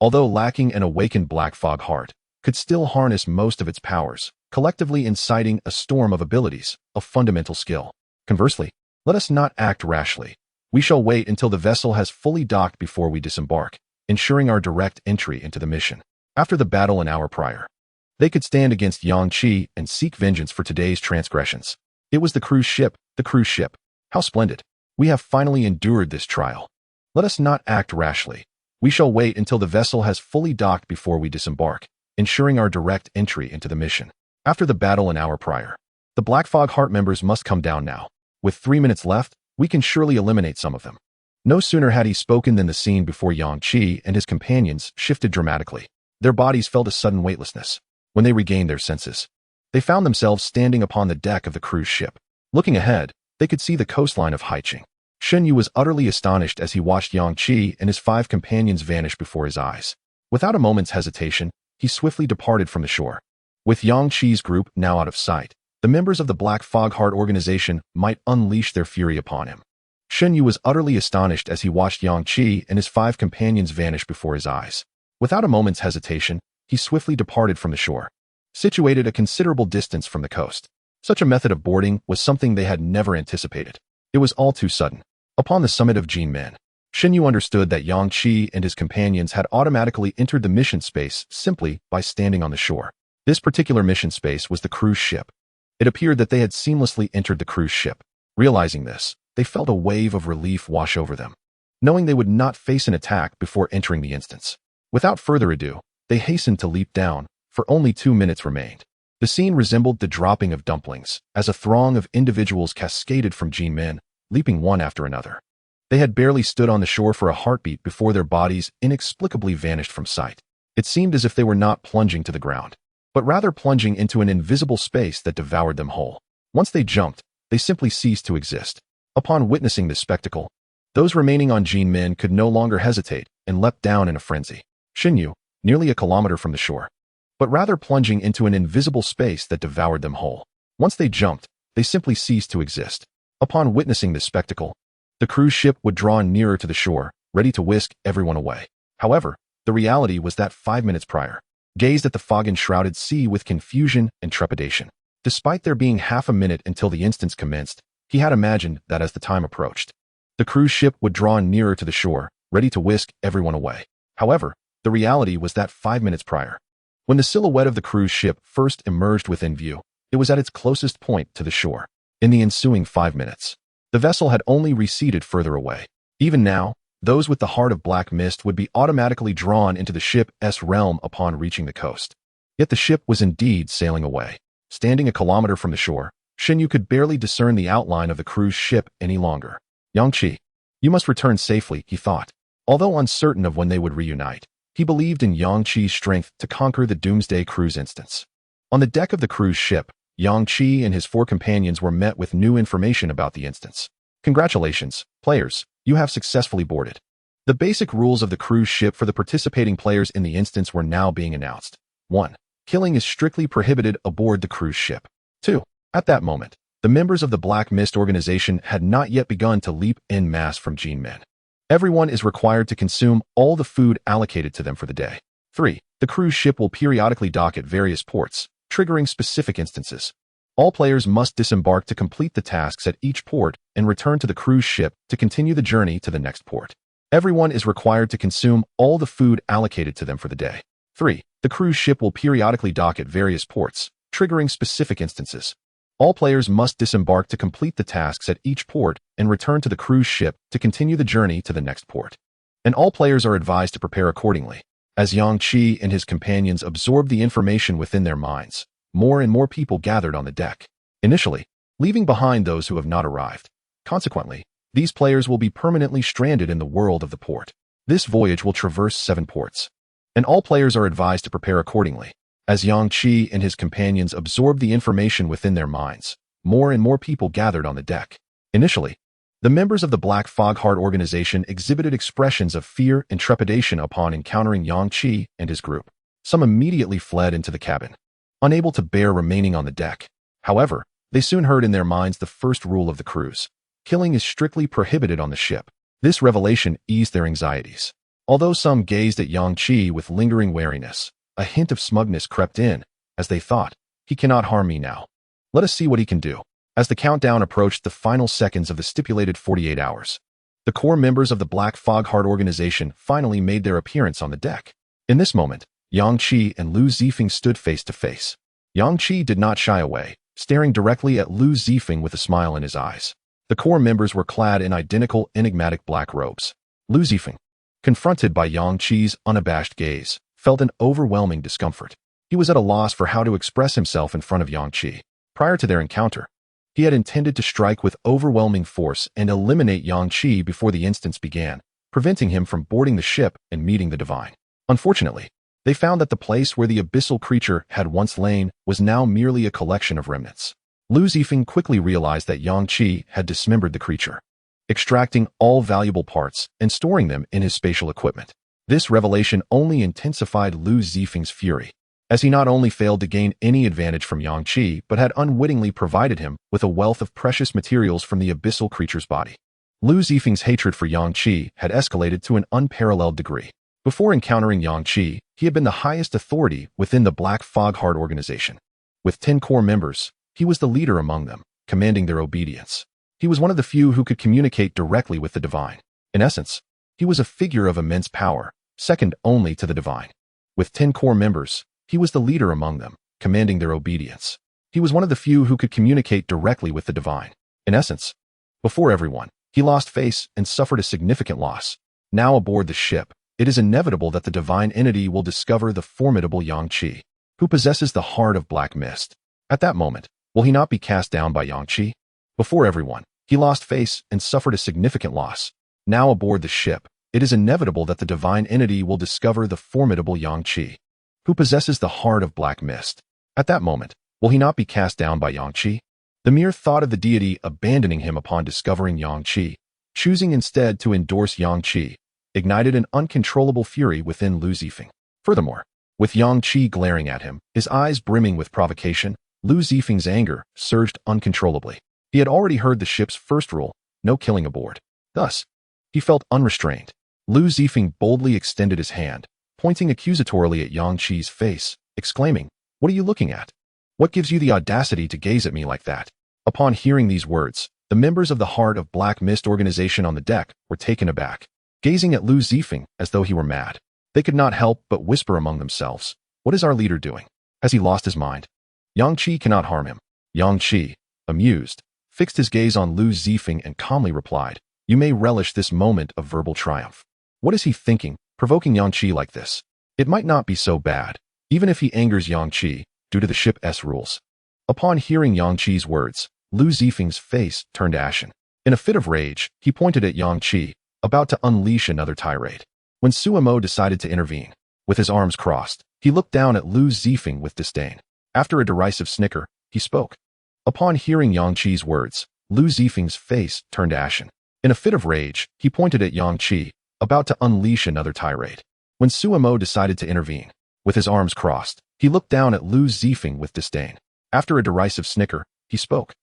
although lacking an awakened Black Fog Heart, could still harness most of its powers, collectively inciting a storm of abilities, a fundamental skill. Conversely, let us not act rashly. We shall wait until the vessel has fully docked before we disembark, ensuring our direct entry into the mission. After the battle an hour prior, they could stand against Yang Qi and seek vengeance for today's transgressions. It was the cruise ship, the cruise ship. How splendid. We have finally endured this trial. Let us not act rashly. We shall wait until the vessel has fully docked before we disembark, ensuring our direct entry into the mission. After the battle an hour prior, the Black Fog Heart members must come down now. With 3 minutes left, we can surely eliminate some of them. No sooner had he spoken than the scene before Yang Qi and his companions shifted dramatically. Their bodies felt a sudden weightlessness. When they regained their senses, they found themselves standing upon the deck of the cruise ship. Looking ahead, they could see the coastline of Haiqing. Shen Yu was utterly astonished as he watched Yang Qi and his 5 companions vanish before his eyes. Without a moment's hesitation, he swiftly departed from the shore. With Yang Qi's group now out of sight, the members of the Black Fog Heart organization might unleash their fury upon him. Shen Yu was utterly astonished as he watched Yang Qi and his 5 companions vanish before his eyes. Without a moment's hesitation, he swiftly departed from the shore. Situated a considerable distance from the coast, such a method of boarding was something they had never anticipated. It was all too sudden. Upon the summit of Jinmen, Shen Yu understood that Yang Qi and his companions had automatically entered the mission space simply by standing on the shore. This particular mission space was the cruise ship. It appeared that they had seamlessly entered the cruise ship. Realizing this, they felt a wave of relief wash over them, knowing they would not face an attack before entering the instance. Without further ado, they hastened to leap down, for only 2 minutes remained. The scene resembled the dropping of dumplings, as a throng of individuals cascaded from Jinmen, leaping one after another. They had barely stood on the shore for a heartbeat before their bodies inexplicably vanished from sight. It seemed as if they were not plunging to the ground, but rather plunging into an invisible space that devoured them whole. Once they jumped, they simply ceased to exist. Upon witnessing this spectacle, those remaining on Jinmen could no longer hesitate and leapt down in a frenzy. Shen Yu, nearly a kilometer from the shore, but rather plunging into an invisible space that devoured them whole. Once they jumped, they simply ceased to exist. Upon witnessing this spectacle, the cruise ship would draw nearer to the shore, ready to whisk everyone away. However, the reality was that 5 minutes prior, gazed at the fog-enshrouded sea with confusion and trepidation. Despite there being half a minute until the instance commenced, he had imagined that as the time approached, the cruise ship would draw nearer to the shore, ready to whisk everyone away. However, the reality was that 5 minutes prior, when the silhouette of the cruise ship first emerged within view, it was at its closest point to the shore. In the ensuing 5 minutes, the vessel had only receded further away. Even now, those with the heart of black mist would be automatically drawn into the ship's realm upon reaching the coast. Yet the ship was indeed sailing away. Standing a kilometer from the shore, Shen Yu could barely discern the outline of the cruise ship any longer. Yang Qi, you must return safely, he thought. Although uncertain of when they would reunite, he believed in Yang Qi's strength to conquer the Doomsday Cruise instance. On the deck of the cruise ship, Yang Qi and his 4 companions were met with new information about the instance. Congratulations, players, you have successfully boarded. The basic rules of the cruise ship for the participating players in the instance were now being announced. 1. Killing is strictly prohibited aboard the cruise ship. 2. At that moment, the members of the Black Mist organization had not yet begun to leap en masse from Jinmen. Everyone is required to consume all the food allocated to them for the day. 3. The cruise ship will periodically dock at various ports, triggering specific instances. All players must disembark to complete the tasks at each port and return to the cruise ship to continue the journey to the next port. Everyone is required to consume all the food allocated to them for the day. 3. The cruise ship will periodically dock at various ports, triggering specific instances. All players must disembark to complete the tasks at each port and return to the cruise ship to continue the journey to the next port. And all players are advised to prepare accordingly. As Yang Qi and his companions absorbed the information within their minds, more and more people gathered on the deck, initially, leaving behind those who have not arrived. Consequently, these players will be permanently stranded in the world of the port. This voyage will traverse 7 ports, and all players are advised to prepare accordingly. As Yang Qi and his companions absorbed the information within their minds, more and more people gathered on the deck. Initially, the members of the Black Fog Heart organization exhibited expressions of fear and trepidation upon encountering Yang Qi and his group. Some immediately fled into the cabin, unable to bear remaining on the deck. However, they soon heard in their minds the first rule of the cruise. Killing is strictly prohibited on the ship. This revelation eased their anxieties. Although some gazed at Yang Qi with lingering wariness, a hint of smugness crept in, as they thought, he cannot harm me now. Let us see what he can do. As the countdown approached the final seconds of the stipulated 48 hours, the core members of the Black Fogheart organization finally made their appearance on the deck. In this moment, Yang Qi and Lu Zifeng stood face to face. Yang Qi did not shy away, staring directly at Lu Zifeng with a smile in his eyes. The core members were clad in identical, enigmatic black robes. Lu Zifeng, confronted by Yang Qi's unabashed gaze, felt an overwhelming discomfort. He was at a loss for how to express himself in front of Yang Qi. Prior to their encounter, he had intended to strike with overwhelming force and eliminate Yang Qi before the instance began, preventing him from boarding the ship and meeting the divine. Unfortunately, they found that the place where the abyssal creature had once lain was now merely a collection of remnants. Lu Zifeng quickly realized that Yang Qi had dismembered the creature, extracting all valuable parts and storing them in his spatial equipment. This revelation only intensified Lu Zifeng's fury, as he not only failed to gain any advantage from Yang Qi, but had unwittingly provided him with a wealth of precious materials from the abyssal creature's body. Lu Zifeng's hatred for Yang Qi had escalated to an unparalleled degree. Before encountering Yang Qi, he had been the highest authority within the Black Fogheart organization. With 10 core members, he was the leader among them, commanding their obedience. He was one of the few who could communicate directly with the divine. In essence, he was a figure of immense power, second only to the divine. With 10 core members, he was the leader among them, commanding their obedience. He was one of the few who could communicate directly with the divine. In essence, before everyone, he lost face and suffered a significant loss. Now aboard the ship, it is inevitable that the divine entity will discover the formidable Yang Qi, who possesses the heart of black mist. At that moment, will he not be cast down by Yang Qi? Before everyone, he lost face and suffered a significant loss. Now aboard the ship, it is inevitable that the divine entity will discover the formidable Yang Qi, who possesses the heart of black mist. At that moment, will he not be cast down by Yang Qi? The mere thought of the deity abandoning him upon discovering Yang Qi, choosing instead to endorse Yang Qi, ignited an uncontrollable fury within Lu Zifeng. Furthermore, with Yang Qi glaring at him, his eyes brimming with provocation, Lu Zifeng's anger surged uncontrollably. He had already heard the ship's first rule, no killing aboard. Thus, he felt unrestrained. Lu Zifeng boldly extended his hand, pointing accusatorily at Yang Qi's face, exclaiming, "What are you looking at? What gives you the audacity to gaze at me like that?" Upon hearing these words, the members of the Heart of Black Mist organization on the deck were taken aback, gazing at Lu Zifeng as though he were mad. They could not help but whisper among themselves, "What is our leader doing? Has he lost his mind? Yang Qi cannot harm him." Yang Qi, amused, fixed his gaze on Lu Zifeng and calmly replied, "You may relish this moment of verbal triumph. What is he thinking, provoking Yang Qi like this? It might not be so bad, even if he angers Yang Qi, due to the ship's rules." Upon hearing Yang Qi's words, Lu Zifeng's face turned ashen. In a fit of rage, he pointed at Yang Qi, about to unleash another tirade. When Suemo decided to intervene, with his arms crossed, he looked down at Lu Zifeng with disdain. After a derisive snicker, he spoke. Upon hearing Yang Qi's words, Lu Zifeng's face turned ashen. In a fit of rage, he pointed at Yang Qi, about to unleash another tirade. When Suemo decided to intervene, with his arms crossed, he looked down at Lu Zifeng with disdain. After a derisive snicker, he spoke.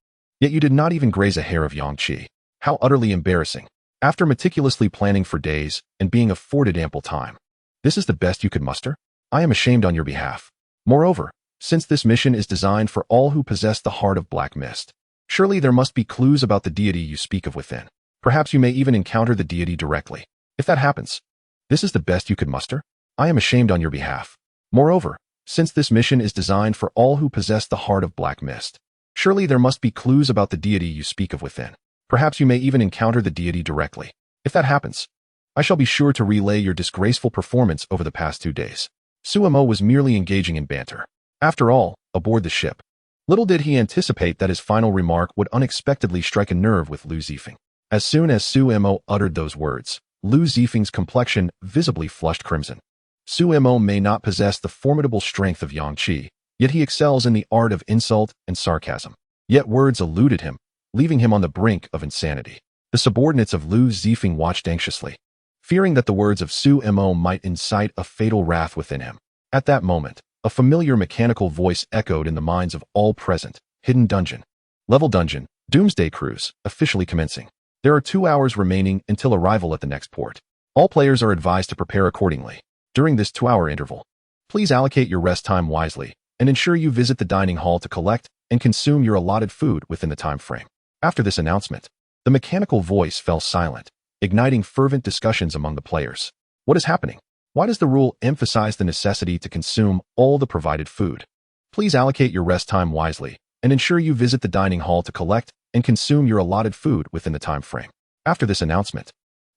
"Yet you did not even graze a hair of Yang Qi. How utterly embarrassing. After meticulously planning for days and being afforded ample time, this is the best you could muster? I am ashamed on your behalf. Moreover, since this mission is designed for all who possess the heart of black mist, surely there must be clues about the deity you speak of within. Perhaps you may even encounter the deity directly. If that happens, this is the best you could muster? I am ashamed on your behalf. Moreover, since this mission is designed for all who possess the heart of black mist, surely there must be clues about the deity you speak of within. Perhaps you may even encounter the deity directly. If that happens, I shall be sure to relay your disgraceful performance over the past 2 days." Suemo was merely engaging in banter. After all, aboard the ship, little did he anticipate that his final remark would unexpectedly strike a nerve with Lu Zifeng. As soon as Suemo uttered those words, Lu Zifeng's complexion visibly flushed crimson. Suemo may not possess the formidable strength of Yang Qi, yet he excels in the art of insult and sarcasm. Yet words eluded him, leaving him on the brink of insanity. The subordinates of Lu Zifeng watched anxiously, fearing that the words of Suemo might incite a fatal wrath within him. At that moment, a familiar mechanical voice echoed in the minds of all present. "Hidden dungeon. Level dungeon. Doomsday Cruise, officially commencing. There are 2 hours remaining until arrival at the next port. All players are advised to prepare accordingly. During this 2-hour interval, Please allocate your rest time wisely and ensure you visit the dining hall to collect and consume your allotted food within the time frame. After this announcement, the mechanical voice fell silent, igniting fervent discussions among the players. What is happening? Why does the rule emphasize the necessity to consume all the provided food? Please allocate your rest time wisely and ensure you visit the dining hall to collect and consume your allotted food within the time frame. After this announcement,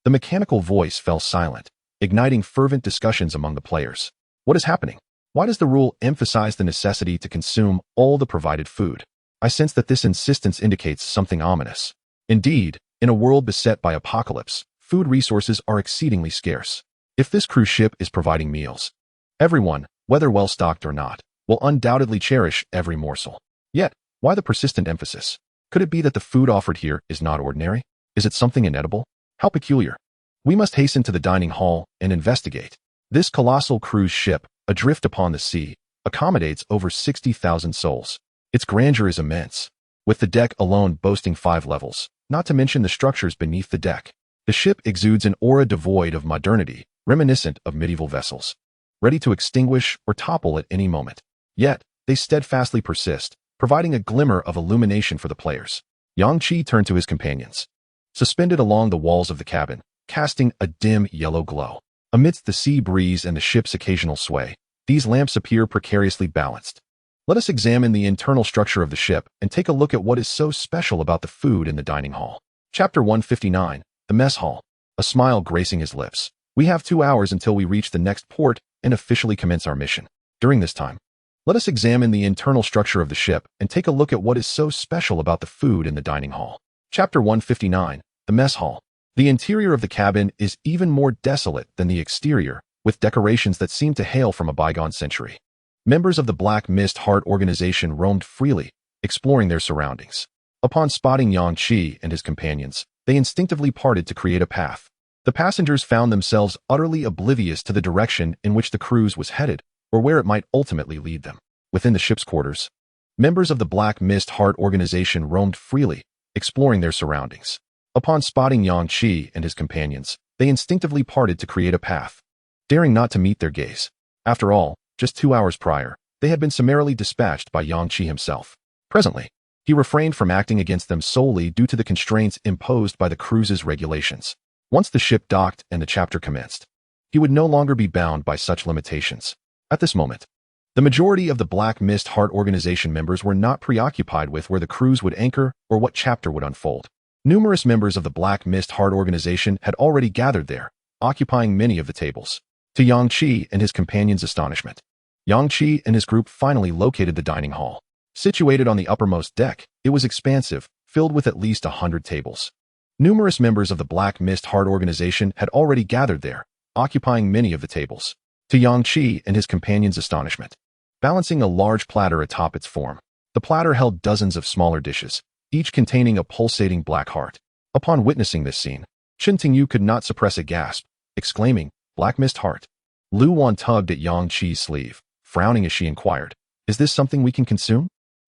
the mechanical voice fell silent, igniting fervent discussions among the players. What is happening? Why does the rule emphasize the necessity to consume all the provided food? I sense that this insistence indicates something ominous. Indeed, in a world beset by apocalypse, food resources are exceedingly scarce. If this cruise ship is providing meals, everyone, whether well-stocked or not, will undoubtedly cherish every morsel. Yet, why the persistent emphasis? Could it be that the food offered here is not ordinary? Is it something inedible? How peculiar. We must hasten to the dining hall and investigate. This colossal cruise ship, adrift upon the sea, accommodates over 60,000 souls. Its grandeur is immense, with the deck alone boasting 5 levels, not to mention the structures beneath the deck. The ship exudes an aura devoid of modernity, reminiscent of medieval vessels, ready to extinguish or topple at any moment. Yet, they steadfastly persist, providing a glimmer of illumination for the players. Yang Qi turned to his companions, suspended along the walls of the cabin, casting a dim yellow glow. Amidst the sea breeze and the ship's occasional sway, these lamps appear precariously balanced. Let us examine the internal structure of the ship and take a look at what is so special about the food in the dining hall. Chapter 159, The Mess Hall. A smile gracing his lips. We have 2 hours until we reach the next port and officially commence our mission. During this time, let us examine the internal structure of the ship and take a look at what is so special about the food in the dining hall. Chapter 159, The Mess Hall. The interior of the cabin is even more desolate than the exterior, with decorations that seem to hail from a bygone century. Members of the Black Mist Heart organization roamed freely, exploring their surroundings. Upon spotting Yang Qi and his companions, they instinctively parted to create a path. The passengers found themselves utterly oblivious to the direction in which the cruise was headed, or where it might ultimately lead them. Within the ship's quarters, members of the Black Mist Heart organization roamed freely, exploring their surroundings. Upon spotting Yang Qi and his companions, they instinctively parted to create a path, daring not to meet their gaze. After all, just 2 hours prior, they had been summarily dispatched by Yang Qi himself. Presently, he refrained from acting against them solely due to the constraints imposed by the cruise's regulations. Once the ship docked and the chapter commenced, he would no longer be bound by such limitations. At this moment, the majority of the Black Mist Heart organization members were not preoccupied with where the cruise would anchor or what chapter would unfold. Numerous members of the Black Mist Heart organization had already gathered there, occupying many of the tables. To Yang Qi and his companions' astonishment, Yang Qi and his group finally located the dining hall. Situated on the uppermost deck, it was expansive, filled with at least 100 tables. Numerous members of the Black Mist Heart organization had already gathered there, occupying many of the tables. To Yang Qi and his companions' astonishment, balancing a large platter atop its form, the platter held dozens of smaller dishes, each containing a pulsating black heart. Upon witnessing this scene, Chen Tingyu could not suppress a gasp, exclaiming, "Black Mist Heart." Lu Wan tugged at Yang Qi's sleeve, frowning as she inquired, "Is this something we can consume?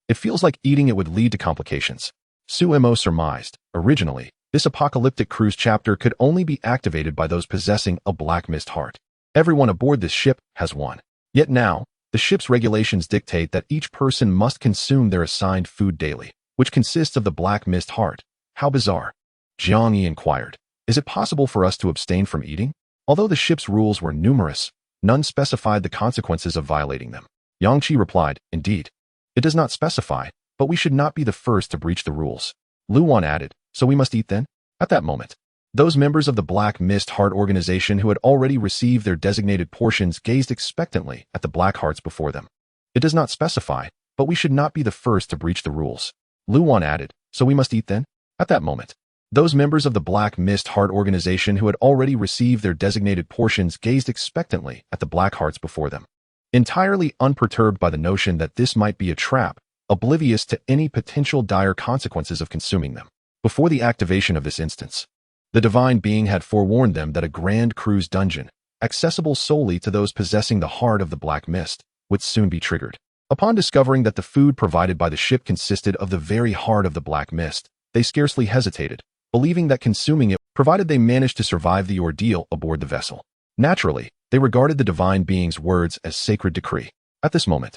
It feels like eating it would lead to complications." Su Mo surmised, originally, this apocalyptic cruise chapter could only be activated by those possessing a Black Mist Heart. Everyone aboard this ship has one. Yet now, the ship's regulations dictate that each person must consume their assigned food daily, which consists of the Black Mist Heart. How bizarre. Jiang Yi inquired, "Is it possible for us to abstain from eating?" Although the ship's rules were numerous, none specified the consequences of violating them. Yang Qi replied, "Indeed, it does not specify, but we should not be the first to breach the rules." Lu Wan added, "So we must eat then?" At that moment, those members of the Black Mist Heart organization who had already received their designated portions gazed expectantly at the black hearts before them. "It does not specify, but we should not be the first to breach the rules." Lu Wan added, "So we must eat then?" At that moment, those members of the Black Mist Heart organization who had already received their designated portions gazed expectantly at the black hearts before them. Entirely unperturbed by the notion that this might be a trap, oblivious to any potential dire consequences of consuming them. Before the activation of this instance, the divine being had forewarned them that a grand cruise dungeon, accessible solely to those possessing the heart of the Black Mist, would soon be triggered. Upon discovering that the food provided by the ship consisted of the very heart of the Black Mist, they scarcely hesitated, believing that consuming it, provided they managed to survive the ordeal aboard the vessel. Naturally, They regarded the divine being's words as sacred decree. At this moment,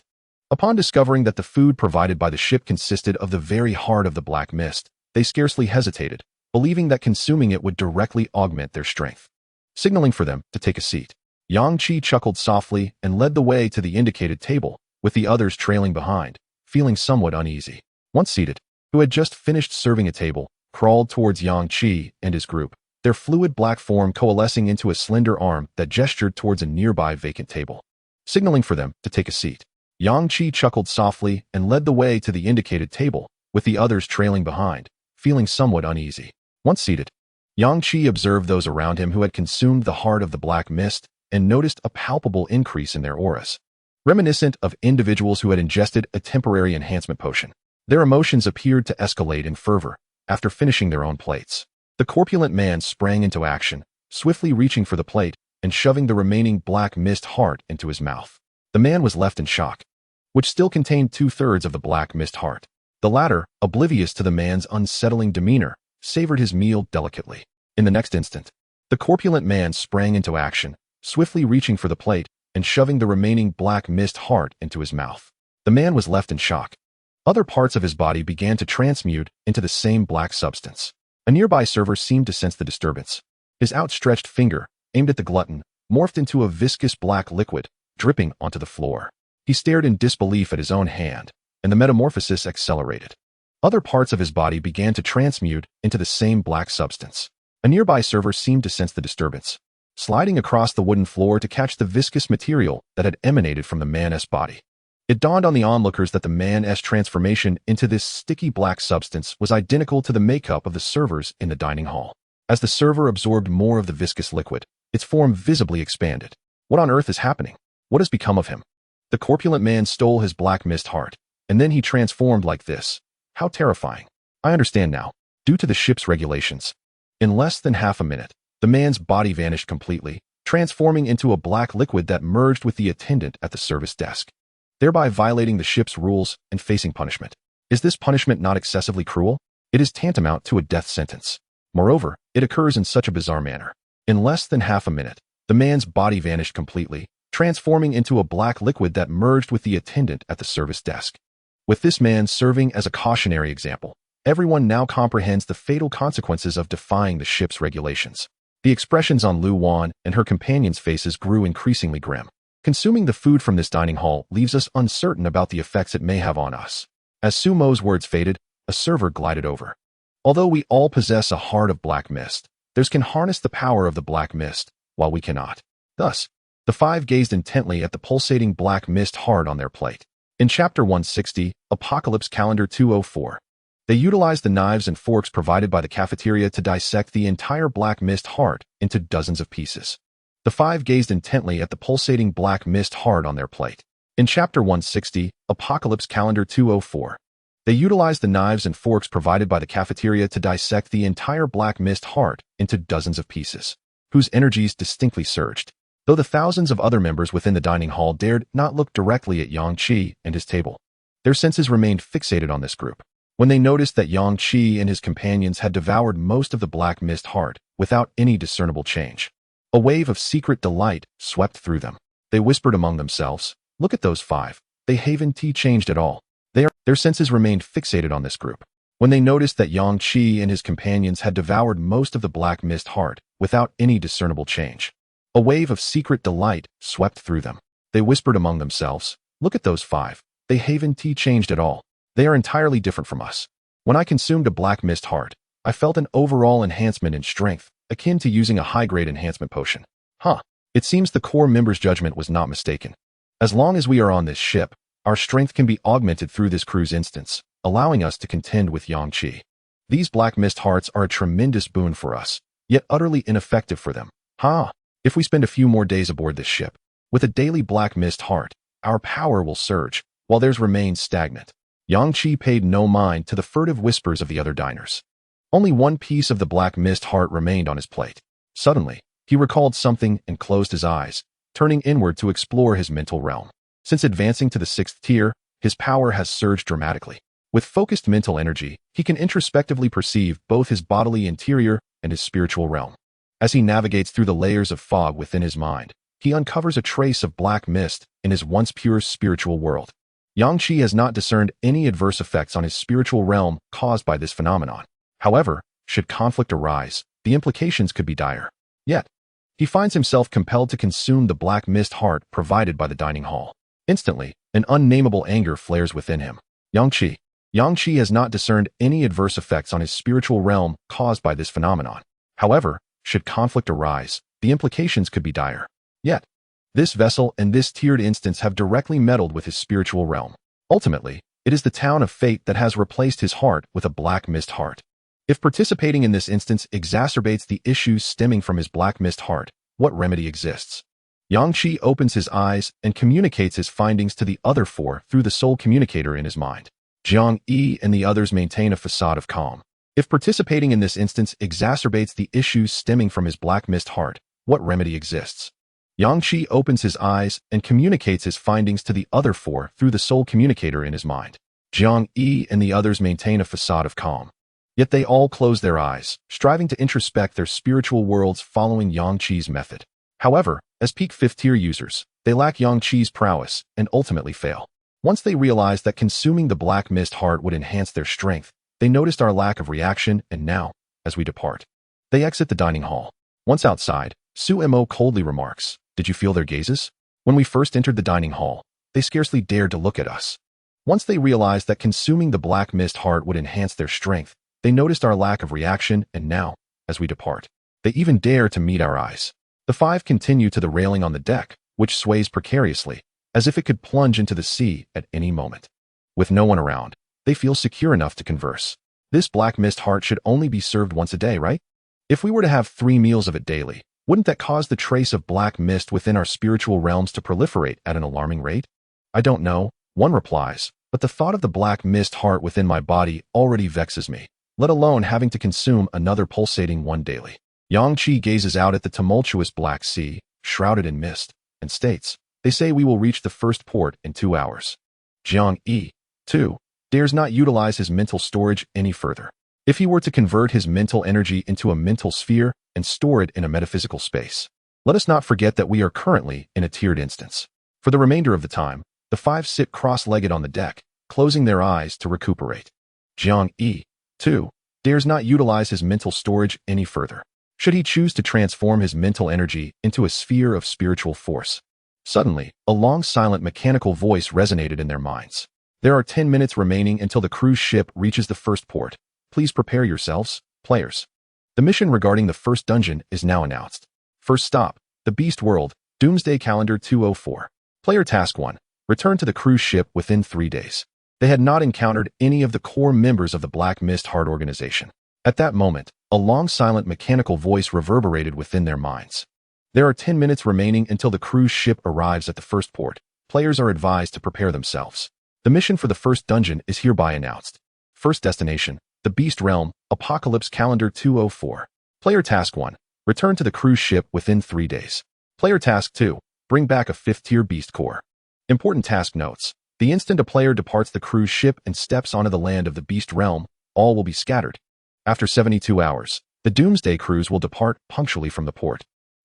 upon discovering that the food provided by the ship consisted of the very heart of the black mist, they scarcely hesitated, believing that consuming it would directly augment their strength. Signaling for them to take a seat, Yang Qi chuckled softly and led the way to the indicated table, with the others trailing behind, feeling somewhat uneasy. Once seated, who had just finished serving a table, crawled towards Yang Qi and his group, their fluid black form coalescing into a slender arm that gestured towards a nearby vacant table. Signaling for them to take a seat, Yang Qi chuckled softly and led the way to the indicated table, with the others trailing behind, feeling somewhat uneasy. Once seated, Yang Qi observed those around him who had consumed the heart of the black mist and noticed a palpable increase in their auras. Reminiscent of individuals who had ingested a temporary enhancement potion, their emotions appeared to escalate in fervor after finishing their own plates. The corpulent man sprang into action, swiftly reaching for the plate and shoving the remaining black mist heart into his mouth. The man was left in shock, which still contained 2/3 of the black mist heart. The latter, oblivious to the man's unsettling demeanor, savored his meal delicately. In the next instant, the corpulent man sprang into action, swiftly reaching for the plate and shoving the remaining black mist heart into his mouth. The man was left in shock. Other parts of his body began to transmute into the same black substance. A nearby server seemed to sense the disturbance. His outstretched finger, aimed at the glutton, morphed into a viscous black liquid, dripping onto the floor. He stared in disbelief at his own hand, and the metamorphosis accelerated. Other parts of his body began to transmute into the same black substance. A nearby server seemed to sense the disturbance, sliding across the wooden floor to catch the viscous material that had emanated from the man's body. It dawned on the onlookers that the man's transformation into this sticky black substance was identical to the makeup of the servers in the dining hall. As the server absorbed more of the viscous liquid, its form visibly expanded. What on earth is happening? What has become of him? The corpulent man stole his black mist heart, and then he transformed like this. How terrifying. I understand now. Due to the ship's regulations, in less than half a minute, the man's body vanished completely, transforming into a black liquid that merged with the attendant at the service desk, thereby violating the ship's rules and facing punishment. Is this punishment not excessively cruel? It is tantamount to a death sentence. Moreover, it occurs in such a bizarre manner. In less than half a minute, the man's body vanished completely, transforming into a black liquid that merged with the attendant at the service desk. With this man serving as a cautionary example, everyone now comprehends the fatal consequences of defying the ship's regulations. The expressions on Lu Wan and her companions' faces grew increasingly grim. Consuming the food from this dining hall leaves us uncertain about the effects it may have on us. As Su Mo's words faded, a server glided over. Although we all possess a heart of black mist, theirs can harness the power of the black mist, while we cannot. Thus, the five gazed intently at the pulsating black mist heart on their plate. In Chapter 160, Apocalypse Calendar 204, they utilized the knives and forks provided by the cafeteria to dissect the entire black mist heart into dozens of pieces. The five gazed intently at the pulsating black mist heart on their plate. In Chapter 160, Apocalypse Calendar 204, they utilized the knives and forks provided by the cafeteria to dissect the entire black mist heart into dozens of pieces, whose energies distinctly surged. Though the thousands of other members within the dining hall dared not look directly at Yang Qi and his table, their senses remained fixated on this group. When they noticed that Yang Qi and his companions had devoured most of the black mist heart without any discernible change, a wave of secret delight swept through them. They whispered among themselves, "Look at those five. They haven't changed at all." Their senses remained fixated on this group. When they noticed that Yang Qi and his companions had devoured most of the black mist heart without any discernible change, a wave of secret delight swept through them. They whispered among themselves, "Look at those five. They haven't changed at all. They are entirely different from us." When I consumed a black mist heart, I felt an overall enhancement in strength, akin to using a high-grade enhancement potion. It seems the core member's judgment was not mistaken. As long as we are on this ship, our strength can be augmented through this crew's instance, allowing us to contend with Yang Qi. These black mist hearts are a tremendous boon for us, yet utterly ineffective for them. If we spend a few more days aboard this ship, with a daily black mist heart, our power will surge, while theirs remains stagnant. Yang Qi paid no mind to the furtive whispers of the other diners. Only one piece of the black mist heart remained on his plate. Suddenly, he recalled something and closed his eyes, turning inward to explore his mental realm. Since advancing to the 6th tier, his power has surged dramatically. With focused mental energy, he can introspectively perceive both his bodily interior and his spiritual realm. As he navigates through the layers of fog within his mind, he uncovers a trace of black mist in his once pure spiritual world. Yang Qi has not discerned any adverse effects on his spiritual realm caused by this phenomenon. However, should conflict arise, the implications could be dire. Yet, he finds himself compelled to consume the black mist heart provided by the dining hall. Instantly, an unnameable anger flares within him. Yang Qi has not discerned any adverse effects on his spiritual realm caused by this phenomenon. However, should conflict arise, the implications could be dire. Yet, this vessel and this tiered instance have directly meddled with his spiritual realm. Ultimately, it is the town of fate that has replaced his heart with a black mist heart. If participating in this instance exacerbates the issues stemming from his black mist heart, what remedy exists? Yang Qi opens his eyes and communicates his findings to the other four through the soul communicator in his mind. Jiang Yi and the others maintain a facade of calm. If participating in this instance exacerbates the issues stemming from his black mist heart, what remedy exists? Yang Qi opens his eyes and communicates his findings to the other four through the soul communicator in his mind. Jiang Yi and the others maintain a facade of calm. Yet they all close their eyes, striving to introspect their spiritual worlds following Yang Qi's method. However, as peak 5th tier users, they lack Yang Qi's prowess and ultimately fail. Once they realized that consuming the black mist heart would enhance their strength, they noticed our lack of reaction, and now, as we depart, they exit the dining hall. Once outside, Su Mo coldly remarks, "Did you feel their gazes? When we first entered the dining hall, they scarcely dared to look at us. Once they realized that consuming the black mist heart would enhance their strength, they noticed our lack of reaction, and now, as we depart, they even dare to meet our eyes." The five continue to the railing on the deck, which sways precariously, as if it could plunge into the sea at any moment. With no one around, they feel secure enough to converse. This black mist heart should only be served once a day, right? If we were to have 3 meals of it daily, wouldn't that cause the trace of black mist within our spiritual realms to proliferate at an alarming rate? I don't know, one replies, but the thought of the black mist heart within my body already vexes me, let alone having to consume another pulsating one daily. Yang Qi gazes out at the tumultuous Black Sea, shrouded in mist, and states, "They say we will reach the first port in 2 hours." Jiang Yi, too, dares not utilize his mental storage any further. If he were to convert his mental energy into a mental sphere and store it in a metaphysical space. Let us not forget that we are currently in a tiered instance. For the remainder of the time, the five sit cross-legged on the deck, closing their eyes to recuperate. Jiang Yi, too, dares not utilize his mental storage any further. Should he choose to transform his mental energy into a sphere of spiritual force? Suddenly, a long silent mechanical voice resonated in their minds. There are 10 minutes remaining until the cruise ship reaches the first port. Please prepare yourselves, players. The mission regarding the first dungeon is now announced. First stop, the Beast World, Doomsday Calendar 204. Player Task 1, return to the cruise ship within 3 days. They had not encountered any of the core members of the Black Mist Heart organization. At that moment, a long silent mechanical voice reverberated within their minds. There are 10 minutes remaining until the cruise ship arrives at the first port. Players are advised to prepare themselves. The mission for the first dungeon is hereby announced. First destination, the Beast Realm, Apocalypse Calendar 204. Player Task 1, return to the cruise ship within 3 days. Player Task 2, bring back a 5th tier beast core. Important task notes. The instant a player departs the cruise ship and steps onto the land of the Beast Realm, all will be scattered. After 72 hours, the Doomsday cruise will depart punctually from the port.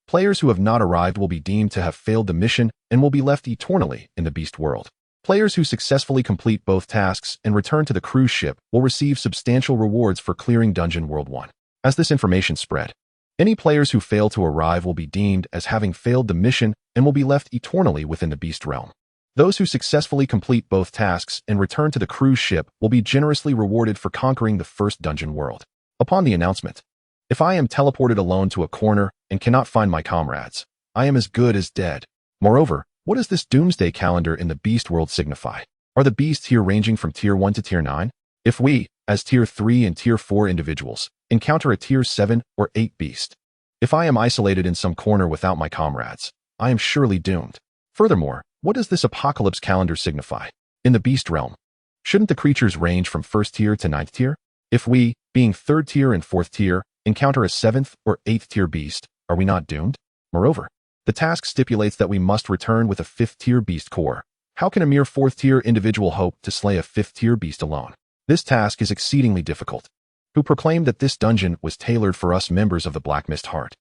Players who have not arrived will be deemed to have failed the mission and will be left eternally in the Beast World. Players who successfully complete both tasks and return to the cruise ship will receive substantial rewards for clearing Dungeon World 1. As this information spread, any players who fail to arrive will be deemed as having failed the mission and will be left eternally within the Beast Realm. Those who successfully complete both tasks and return to the cruise ship will be generously rewarded for conquering the first Dungeon World. Upon the announcement, if I am teleported alone to a corner and cannot find my comrades, I am as good as dead. Moreover, what does this Doomsday Calendar in the Beast World signify? Are the beasts here ranging from Tier 1 to Tier 9? If we, as Tier 3 and Tier 4 individuals, encounter a Tier 7 or 8 beast, if I am isolated in some corner without my comrades, I am surely doomed. Furthermore, what does this Apocalypse Calendar signify? In the Beast Realm, shouldn't the creatures range from 1st tier to 9th tier? If we, being 3rd tier and 4th tier, encounter a 7th or 8th tier beast, are we not doomed? Moreover, the task stipulates that we must return with a 5th tier beast core. How can a mere 4th tier individual hope to slay a 5th tier beast alone? This task is exceedingly difficult. Who proclaimed that this dungeon was tailored for us members of the Black Mist Heart?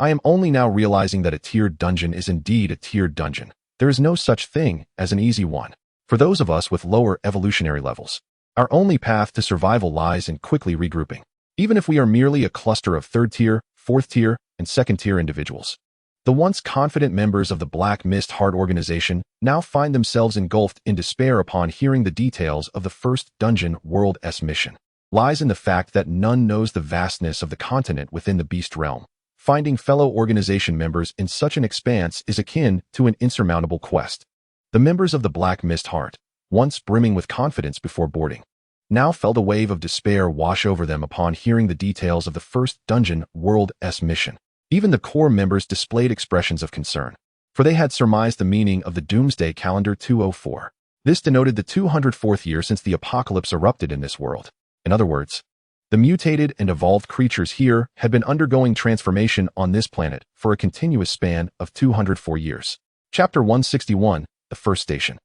I am only now realizing that a tiered dungeon is indeed a tiered dungeon. There is no such thing as an easy one. For those of us with lower evolutionary levels, our only path to survival lies in quickly regrouping, even if we are merely a cluster of third-tier, fourth-tier, and second-tier individuals. The once confident members of the Black Mist Heart organization now find themselves engulfed in despair upon hearing the details of the first Dungeon World-S mission. Lies in the fact that none knows the vastness of the continent within the Beast Realm. Finding fellow organization members in such an expanse is akin to an insurmountable quest. The members of the Black Mist Heart, once brimming with confidence before boarding, now felt a wave of despair wash over them upon hearing the details of the first Dungeon World-S mission. Even the core members displayed expressions of concern, for they had surmised the meaning of the Doomsday Calendar 204. This denoted the 204th year since the apocalypse erupted in this world. In other words, the mutated and evolved creatures here had been undergoing transformation on this planet for a continuous span of 204 years. Chapter 161, The First Station.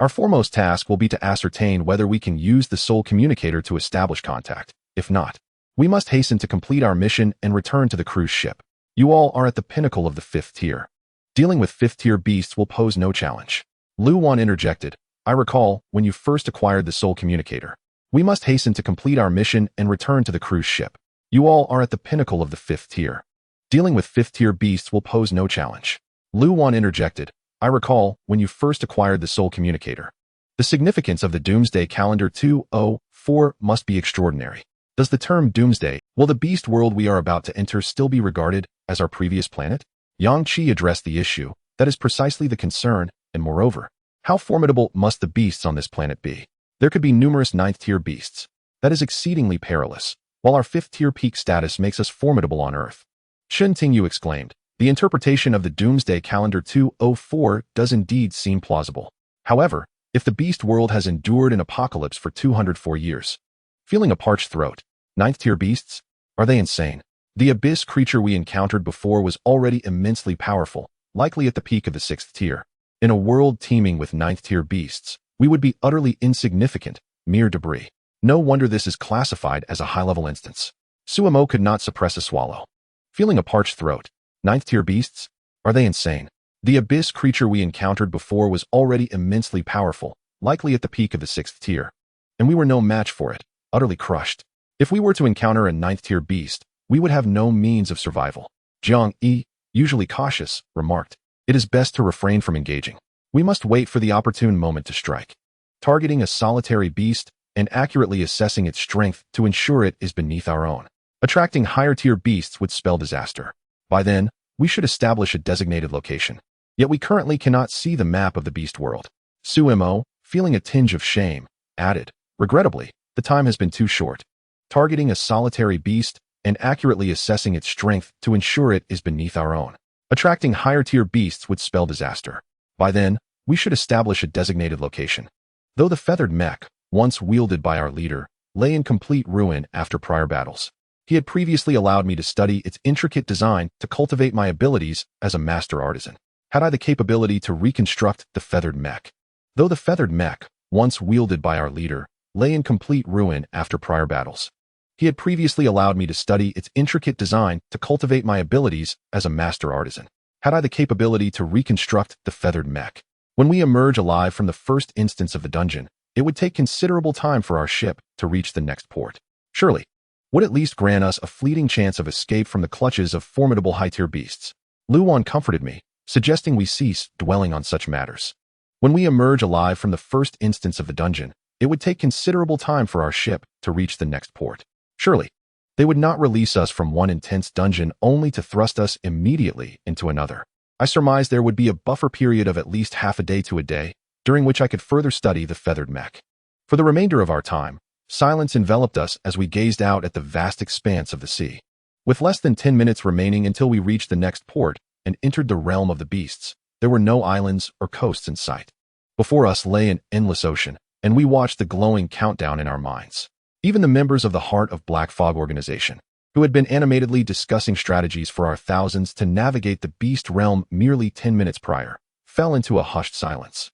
Our foremost task will be to ascertain whether we can use the soul communicator to establish contact. If not, we must hasten to complete our mission and return to the cruise ship. You all are at the pinnacle of the 5th tier. Dealing with 5th-tier beasts will pose no challenge. Lu Wan interjected, I recall, when you first acquired the soul communicator. We must hasten to complete our mission and return to the cruise ship. You all are at the pinnacle of the 5th tier. Dealing with 5th-tier beasts will pose no challenge. Lu Wan interjected, I recall, when you first acquired the soul communicator. The significance of the Doomsday Calendar 204 must be extraordinary. Does the term Doomsday, will the beast world we are about to enter still be regarded as our previous planet? Yang Qi addressed the issue. That is precisely the concern, and moreover, how formidable must the beasts on this planet be? There could be numerous 9th-tier beasts. That is exceedingly perilous, while our 5th-tier peak status makes us formidable on Earth. Shen Tingyu exclaimed, the interpretation of the Doomsday Calendar 204 does indeed seem plausible. However, if the beast world has endured an apocalypse for 204 years, feeling a parched throat, 9th-tier beasts? Are they insane? The abyss creature we encountered before was already immensely powerful, likely at the peak of the 6th tier. In a world teeming with 9th-tier beasts, we would be utterly insignificant, mere debris. No wonder this is classified as a high-level instance. Suemo could not suppress a swallow. Feeling a parched throat, 9th-tier beasts? Are they insane? The abyss creature we encountered before was already immensely powerful, likely at the peak of the 6th tier. And we were no match for it, utterly crushed. If we were to encounter a 9th-tier beast, we would have no means of survival. Jiang Yi, usually cautious, remarked, it is best to refrain from engaging. We must wait for the opportune moment to strike. Targeting a solitary beast and accurately assessing its strength to ensure it is beneath our own. Attracting higher-tier beasts would spell disaster. By then, we should establish a designated location. Yet we currently cannot see the map of the beast world. Suemo, feeling a tinge of shame, added, regrettably, the time has been too short. Targeting a solitary beast and accurately assessing its strength to ensure it is beneath our own. Attracting higher-tier beasts would spell disaster. By then, we should establish a designated location. Though the feathered mech, once wielded by our leader, lay in complete ruin after prior battles, he had previously allowed me to study its intricate design to cultivate my abilities as a master artisan. Had I the capability to reconstruct the feathered mech? Though the feathered mech, once wielded by our leader, lay in complete ruin after prior battles, he had previously allowed me to study its intricate design to cultivate my abilities as a master artisan. Had I the capability to reconstruct the feathered mech? When we emerge alive from the first instance of the dungeon, it would take considerable time for our ship to reach the next port. Surely, would at least grant us a fleeting chance of escape from the clutches of formidable high-tier beasts. Lu Wan comforted me, suggesting we cease dwelling on such matters. When we emerge alive from the first instance of the dungeon, it would take considerable time for our ship to reach the next port. Surely, they would not release us from one intense dungeon only to thrust us immediately into another. I surmised there would be a buffer period of at least half a day to a day, during which I could further study the feathered mech. For the remainder of our time, silence enveloped us as we gazed out at the vast expanse of the sea. With less than 10 minutes remaining until we reached the next port and entered the realm of the beasts, there were no islands or coasts in sight. Before us lay an endless ocean, and we watched the glowing countdown in our minds. Even the members of the Heart of Black Fog organization, who had been animatedly discussing strategies for our thousands to navigate the beast realm merely 10 minutes prior, fell into a hushed silence.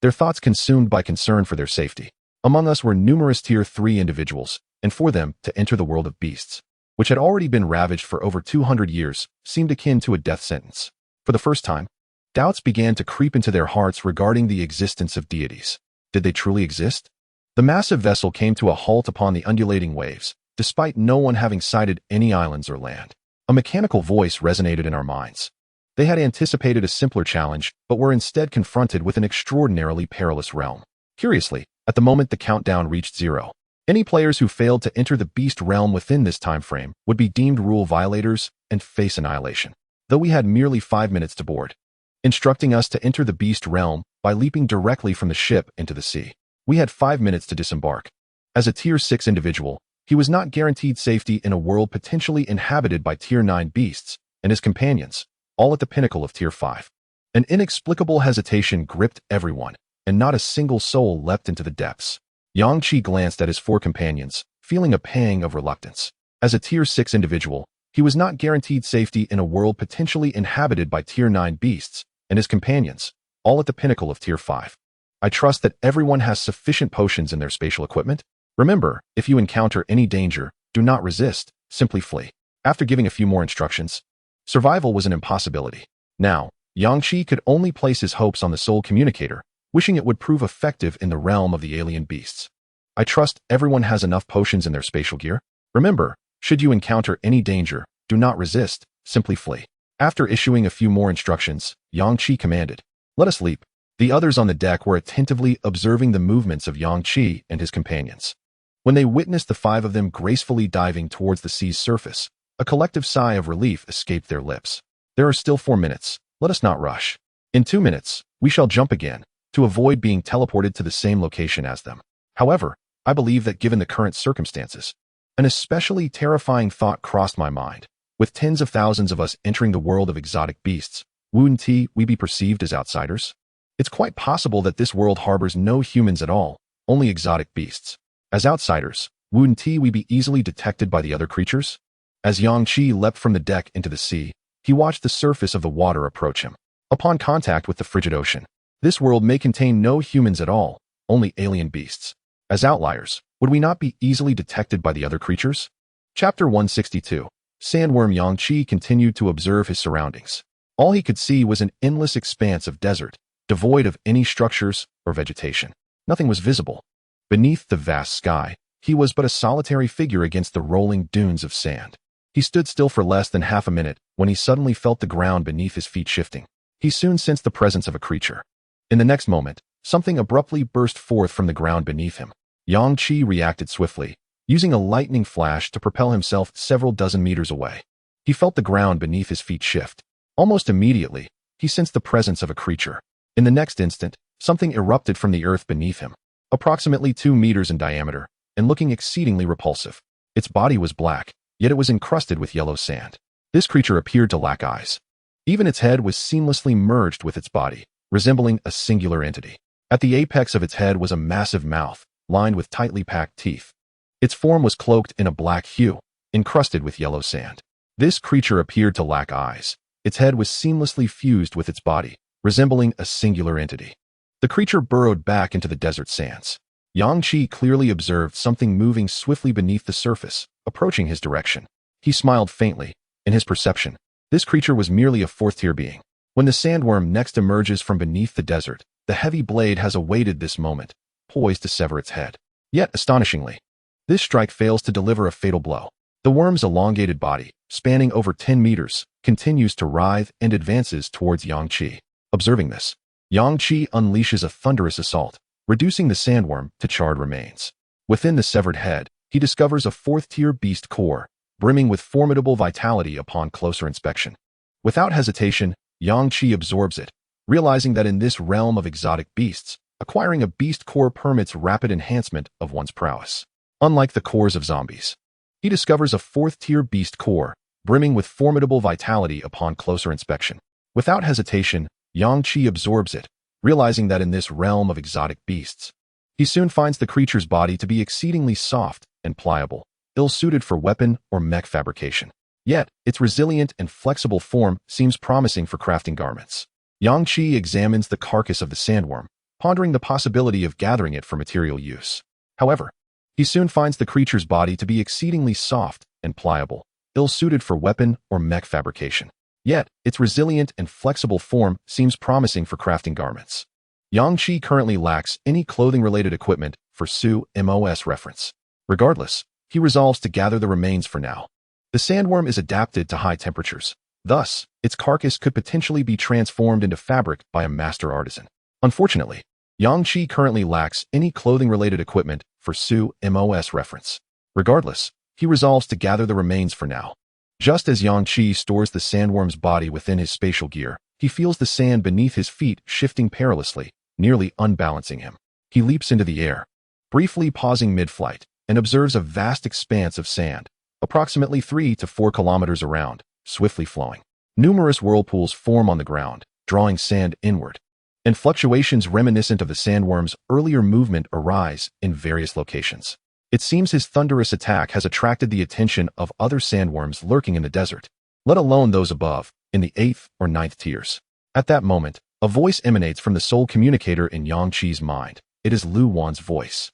Their thoughts consumed by concern for their safety. Among us were numerous Tier 3 individuals, and for them to enter the world of beasts, which had already been ravaged for over 200 years, seemed akin to a death sentence. For the first time, doubts began to creep into their hearts regarding the existence of deities. Did they truly exist? The massive vessel came to a halt upon the undulating waves, despite no one having sighted any islands or land. A mechanical voice resonated in our minds. They had anticipated a simpler challenge, but were instead confronted with an extraordinarily perilous realm. Curiously, at the moment the countdown reached 0, any players who failed to enter the beast realm within this time frame would be deemed rule violators and face annihilation. Though we had merely 5 minutes to board, instructing us to enter the beast realm by leaping directly from the ship into the sea. We had 5 minutes to disembark. As a Tier 6 individual, he was not guaranteed safety in a world potentially inhabited by Tier 9 beasts and his companions, all at the pinnacle of Tier 5. An inexplicable hesitation gripped everyone, and not a single soul leapt into the depths. Yang Qi glanced at his 4 companions, feeling a pang of reluctance. As a Tier 6 individual, he was not guaranteed safety in a world potentially inhabited by Tier 9 beasts and his companions, all at the pinnacle of Tier 5. I trust that everyone has sufficient potions in their spatial equipment. Remember, if you encounter any danger, do not resist, simply flee. After giving a few more instructions, survival was an impossibility. Now, Yang Qi could only place his hopes on the soul communicator, wishing it would prove effective in the realm of the alien beasts. I trust everyone has enough potions in their spatial gear. Remember, should you encounter any danger, do not resist, simply flee. After issuing a few more instructions, Yang Qi commanded, "Let us leap." The others on the deck were attentively observing the movements of Yang Qi and his companions. When they witnessed the 5 of them gracefully diving towards the sea's surface, a collective sigh of relief escaped their lips. There are still 4 minutes. Let us not rush. In 2 minutes, we shall jump again, to avoid being teleported to the same location as them. However, I believe that given the current circumstances, an especially terrifying thought crossed my mind. With tens of thousands of us entering the world of exotic beasts, wouldn't we be perceived as outsiders? It's quite possible that this world harbors no humans at all, only exotic beasts. As outsiders, wouldn't we be easily detected by the other creatures? As Yang Qi leapt from the deck into the sea, he watched the surface of the water approach him. Upon contact with the frigid ocean, this world may contain no humans at all, only alien beasts. As outliers, would we not be easily detected by the other creatures? Chapter 162. Sandworm. Yang Qi continued to observe his surroundings. All he could see was an endless expanse of desert, devoid of any structures or vegetation. Nothing was visible. Beneath the vast sky, he was but a solitary figure against the rolling dunes of sand. He stood still for less than half a minute when he suddenly felt the ground beneath his feet shifting. He soon sensed the presence of a creature. In the next moment, something abruptly burst forth from the ground beneath him. Yang Qi reacted swiftly, using a lightning flash to propel himself several dozen meters away. He felt the ground beneath his feet shift. Almost immediately, he sensed the presence of a creature. In the next instant, something erupted from the earth beneath him, approximately 2 meters in diameter, and looking exceedingly repulsive. Its body was black, yet it was encrusted with yellow sand. This creature appeared to lack eyes. Even its head was seamlessly merged with its body, resembling a singular entity. At the apex of its head was a massive mouth, lined with tightly packed teeth. Its form was cloaked in a black hue, encrusted with yellow sand. This creature appeared to lack eyes. Its head was seamlessly fused with its body, resembling a singular entity. The creature burrowed back into the desert sands. Yang Qi clearly observed something moving swiftly beneath the surface, approaching his direction. He smiled faintly. In his perception, this creature was merely a 4th-tier being. When the sandworm next emerges from beneath the desert, the heavy blade has awaited this moment, poised to sever its head. Yet, astonishingly, this strike fails to deliver a fatal blow. The worm's elongated body, spanning over 10 meters, continues to writhe and advances towards Yang Qi. Observing this, Yang Qi unleashes a thunderous assault, reducing the sandworm to charred remains. Within the severed head, he discovers a 4th-tier beast core, brimming with formidable vitality upon closer inspection. Without hesitation, Yang Qi absorbs it, realizing that in this realm of exotic beasts, acquiring a beast core permits rapid enhancement of one's prowess. Unlike the cores of zombies, he discovers a 4th-tier beast core, brimming with formidable vitality upon closer inspection. Without hesitation, Yang Qi absorbs it, realizing that in this realm of exotic beasts, he soon finds the creature's body to be exceedingly soft and pliable, ill-suited for weapon or mech fabrication. Yet, its resilient and flexible form seems promising for crafting garments. Yang Qi examines the carcass of the sandworm, pondering the possibility of gathering it for material use. However, he soon finds the creature's body to be exceedingly soft and pliable, ill-suited for weapon or mech fabrication. Yet, its resilient and flexible form seems promising for crafting garments. Yang Qi currently lacks any clothing-related equipment for Su-MOS reference. Regardless, he resolves to gather the remains for now. The sandworm is adapted to high temperatures. Thus, its carcass could potentially be transformed into fabric by a master artisan. Unfortunately, Yang Qi currently lacks any clothing-related equipment for Su-MOS reference. Regardless, he resolves to gather the remains for now. Just as Yang Qi stores the sandworm's body within his spatial gear, he feels the sand beneath his feet shifting perilously, nearly unbalancing him. He leaps into the air, briefly pausing mid-flight, and observes a vast expanse of sand, approximately 3 to 4 kilometers around, swiftly flowing. Numerous whirlpools form on the ground, drawing sand inward, and fluctuations reminiscent of the sandworm's earlier movement arise in various locations. It seems his thunderous attack has attracted the attention of other sandworms lurking in the desert, let alone those above, in the 8th or 9th tiers. At that moment, a voice emanates from the soul communicator in Yang Qi's mind. It is Lu Wan's voice.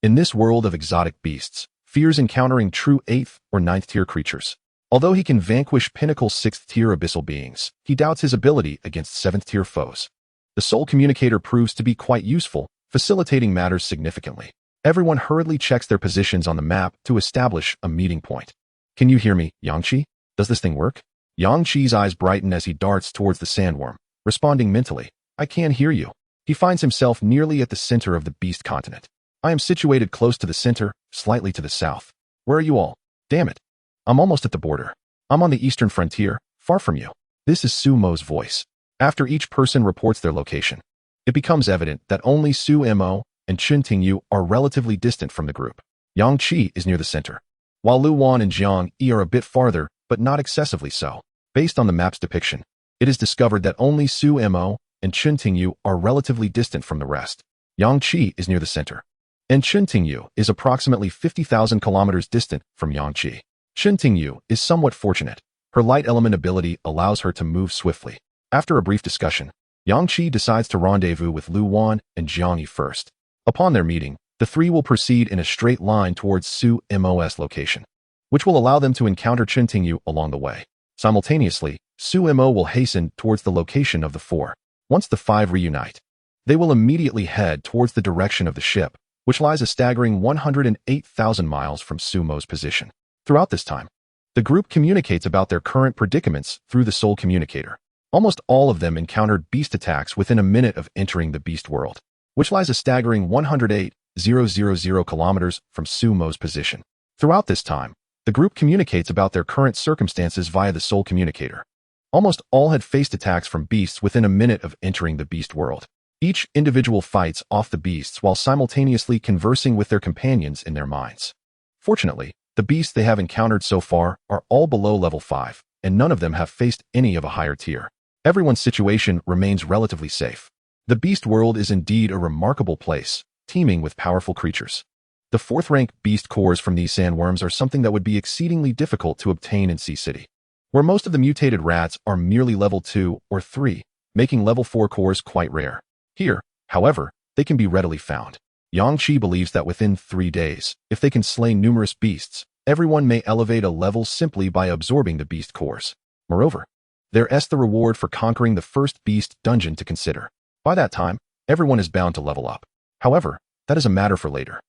In this world of exotic beasts, fears encountering true 8th or 9th tier creatures. Although he can vanquish pinnacle 6th tier abyssal beings, he doubts his ability against 7th tier foes. The soul communicator proves to be quite useful, facilitating matters significantly. Everyone hurriedly checks their positions on the map to establish a meeting point. Can you hear me, Yang Qi? Does this thing work? Yang Qi's eyes brighten as he darts towards the sandworm, responding mentally, I can hear you. He finds himself nearly at the center of the beast continent. I am situated close to the center, slightly to the south. Where are you all? Damn it. I'm almost at the border. I'm on the eastern frontier, far from you. This is Sumo's voice. After each person reports their location, it becomes evident that only Su-Mo and Chen Tingyu are relatively distant from the group. Yang Qi is near the center, while Lu Wan and Jiang Yi are a bit farther, but not excessively so. Based on the map's depiction, it is discovered that only Su-Mo and Chen Tingyu are relatively distant from the rest. Yang Qi is near the center, and Chen Tingyu is approximately 50,000 kilometers distant from Yang Qi. Chen Tingyu is somewhat fortunate. Her light element ability allows her to move swiftly. After a brief discussion, Yang Qi decides to rendezvous with Lu Wan and Jiang Yi first. Upon their meeting, the three will proceed in a straight line towards Su-Mo's location, which will allow them to encounter Chen Tingyu along the way. Simultaneously, Su-Mo will hasten towards the location of the four. Once the five reunite, they will immediately head towards the direction of the ship, which lies a staggering 108,000 miles from Sumo's position. Throughout this time, the group communicates about their current predicaments through the soul communicator. Almost all of them encountered beast attacks within a minute of entering the beast world, which lies a staggering 108,000 kilometers from Sumo's position. Throughout this time, the group communicates about their current circumstances via the soul communicator. Almost all had faced attacks from beasts within a minute of entering the beast world. Each individual fights off the beasts while simultaneously conversing with their companions in their minds. Fortunately, the beasts they have encountered so far are all below level 5, and none of them have faced any of a higher tier. Everyone's situation remains relatively safe. The beast world is indeed a remarkable place, teeming with powerful creatures. The 4th rank beast cores from these sandworms are something that would be exceedingly difficult to obtain in Sea City, where most of the mutated rats are merely level 2 or 3, making level 4 cores quite rare. Here, however, they can be readily found. Yang Qi believes that within 3 days, if they can slay numerous beasts, everyone may elevate a level simply by absorbing the beast cores. Moreover, there is the reward for conquering the first beast dungeon to consider. By that time, everyone is bound to level up. However, that is a matter for later.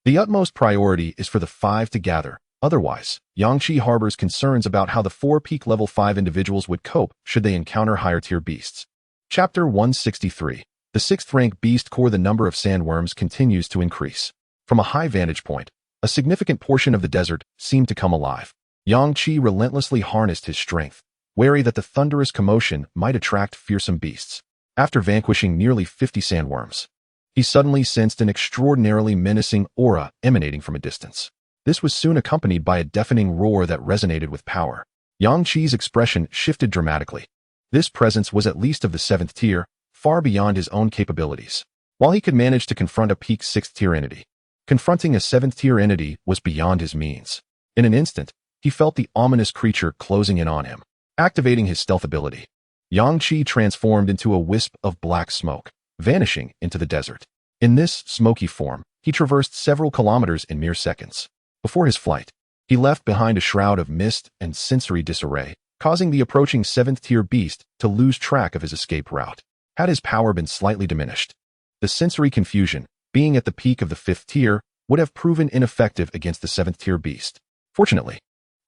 The utmost priority is for the 5 to gather. Otherwise, Yang Qi harbors concerns about how the 4 peak level 5 individuals would cope should they encounter higher tier beasts. Chapter 163. The 6th rank beast core. The number of sandworms continues to increase. From a high vantage point, a significant portion of the desert seemed to come alive. Yang Qi relentlessly harnessed his strength, wary that the thunderous commotion might attract fearsome beasts. After vanquishing nearly 50 sandworms, he suddenly sensed an extraordinarily menacing aura emanating from a distance. This was soon accompanied by a deafening roar that resonated with power. Yang Qi's expression shifted dramatically. This presence was at least of the 7th tier, far beyond his own capabilities. While he could manage to confront a peak 6th tier entity, confronting a 7th tier entity was beyond his means. In an instant, he felt the ominous creature closing in on him. Activating his stealth ability, Yang Qi transformed into a wisp of black smoke, vanishing into the desert. In this smoky form, he traversed several kilometers in mere seconds. Before his flight, He left behind a shroud of mist and sensory disarray, causing the approaching 7th-tier beast to lose track of his escape route. Had his power been slightly diminished, the sensory confusion, being at the peak of the 5th tier, would have proven ineffective against the 7th-tier beast. Fortunately,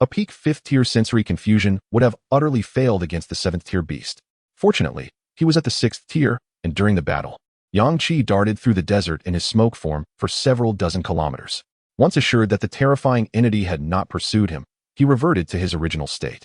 a peak 5th-tier sensory confusion would have utterly failed against the 7th-tier beast. Fortunately, he was at the 6th tier, and during the battle, Yang Qi darted through the desert in his smoke form for several dozen kilometers. Once assured that the terrifying entity had not pursued him, he reverted to his original state.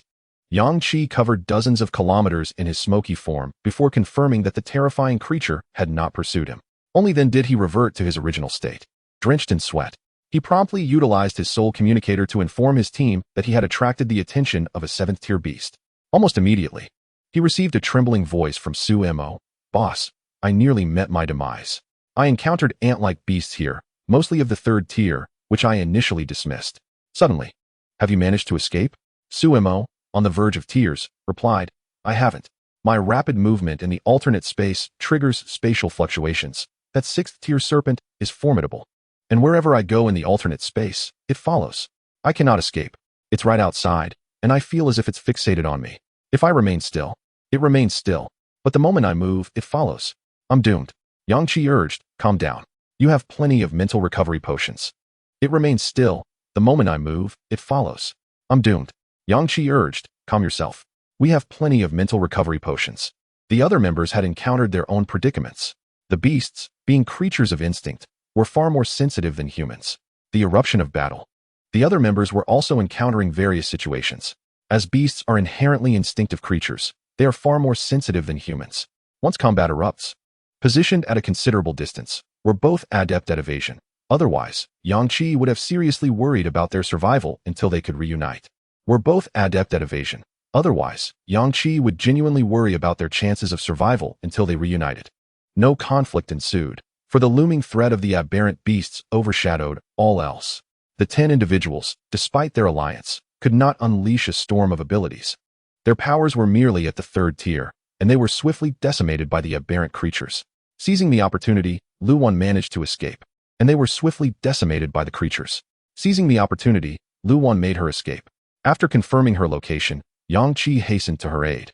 Yang Qi covered dozens of kilometers in his smoky form before confirming that the terrifying creature had not pursued him. Only then did he revert to his original state. Drenched in sweat, he promptly utilized his soul communicator to inform his team that he had attracted the attention of a 7th-tier beast. Almost immediately, he received a trembling voice from Su Mo. "Boss, I nearly met my demise. I encountered ant-like beasts here, mostly of the 3rd tier, which I initially dismissed. Suddenly, have you managed to escape?" Su Mo, on the verge of tears, replied, "I haven't. My rapid movement in the alternate space triggers spatial fluctuations. That 6th-tier serpent is formidable. And wherever I go in the alternate space, it follows. I cannot escape. It's right outside, and I feel as if it's fixated on me. If I remain still, it remains still. But the moment I move, it follows. I'm doomed." Yang Qi urged, "Calm down. You have plenty of mental recovery potions. It remains still. The moment I move, it follows. I'm doomed." Yang Qi urged, "Calm yourself. We have plenty of mental recovery potions." The other members had encountered their own predicaments. The beasts, being creatures of instinct, were far more sensitive than humans. The eruption of battle. The other members were also encountering various situations. As beasts are inherently instinctive creatures, they are far more sensitive than humans. Once combat erupts, positioned at a considerable distance, were both adept at evasion. Otherwise, Yang Qi would have seriously worried about their survival until they could reunite. Were both adept at evasion. Otherwise, Yang Qi would genuinely worry about their chances of survival until they reunited. No conflict ensued, for the looming threat of the aberrant beasts overshadowed all else. The 10 individuals, despite their alliance, could not unleash a storm of abilities. Their powers were merely at the 3rd tier, and they were swiftly decimated by the aberrant creatures. Seizing the opportunity, Lu Wan managed to escape, and they were swiftly decimated by the creatures. Seizing the opportunity, Lu Wan made her escape. After confirming her location, Yang Qi hastened to her aid.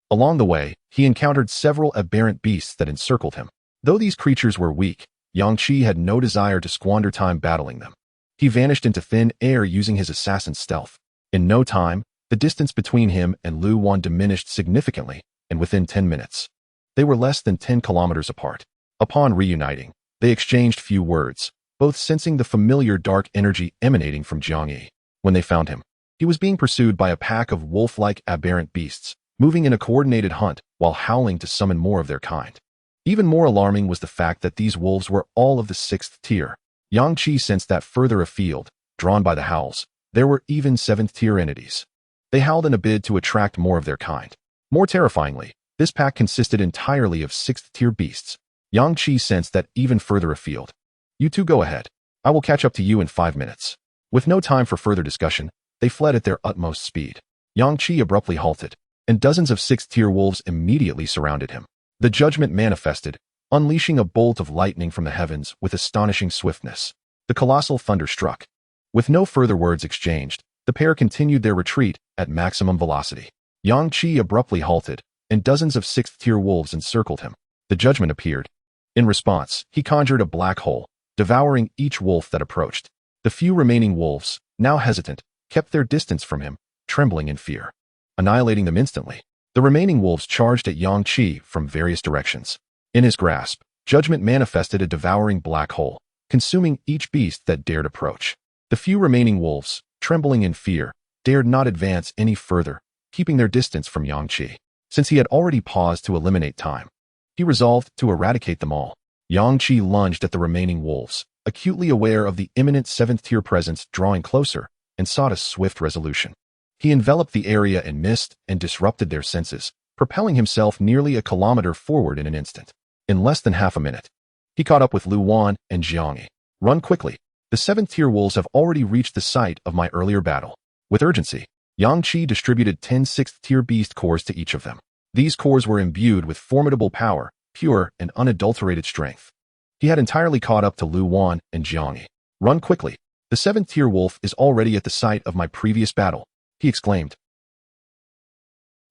Along the way, he encountered several aberrant beasts that encircled him. Though these creatures were weak, Yang Qi had no desire to squander time battling them. He vanished into thin air using his assassin stealth. In no time, the distance between him and Lu Wan diminished significantly, and within 10 minutes, they were less than 10 kilometers apart. Upon reuniting, they exchanged few words, both sensing the familiar dark energy emanating from Jiang Yi. When they found him, he was being pursued by a pack of wolf-like aberrant beasts, moving in a coordinated hunt while howling to summon more of their kind. Even more alarming was the fact that these wolves were all of the 6th tier. Yang Qi sensed that further afield, drawn by the howls, there were even 7th-tier entities. They howled in a bid to attract more of their kind. More terrifyingly, this pack consisted entirely of 6th-tier beasts. Yang Qi sensed that even further afield. "You two go ahead. I will catch up to you in 5 minutes." With no time for further discussion, they fled at their utmost speed. Yang Qi abruptly halted, and dozens of 6th-tier wolves immediately surrounded him. The judgment manifested, unleashing a bolt of lightning from the heavens with astonishing swiftness. The colossal thunder struck. With no further words exchanged, the pair continued their retreat at maximum velocity. Yang Qi abruptly halted, and dozens of 6th-tier wolves encircled him. The judgment appeared. In response, he conjured a black hole, devouring each wolf that approached. The few remaining wolves, now hesitant, kept their distance from him, trembling in fear. Annihilating them instantly, the remaining wolves charged at Yang Qi from various directions. In his grasp, judgment manifested a devouring black hole, consuming each beast that dared approach. The few remaining wolves, trembling in fear, dared not advance any further, keeping their distance from Yang Qi. Since he had already paused to eliminate time, he resolved to eradicate them all. Yang Qi lunged at the remaining wolves, acutely aware of the imminent 7th-tier presence drawing closer, and sought a swift resolution. He enveloped the area in mist and disrupted their senses, propelling himself nearly a kilometer forward in an instant. In less than half a minute, he caught up with Lu Wan and Jiang Yi. "Run quickly. The 7th-tier wolves have already reached the site of my earlier battle." With urgency, Yang Qi distributed 10 6th-tier beast cores to each of them. These cores were imbued with formidable power, pure and unadulterated strength. He had entirely caught up to Lu Wan and Jiang Yi. "Run quickly. The The 7th tier wolf is already at the site of my previous battle, he exclaimed,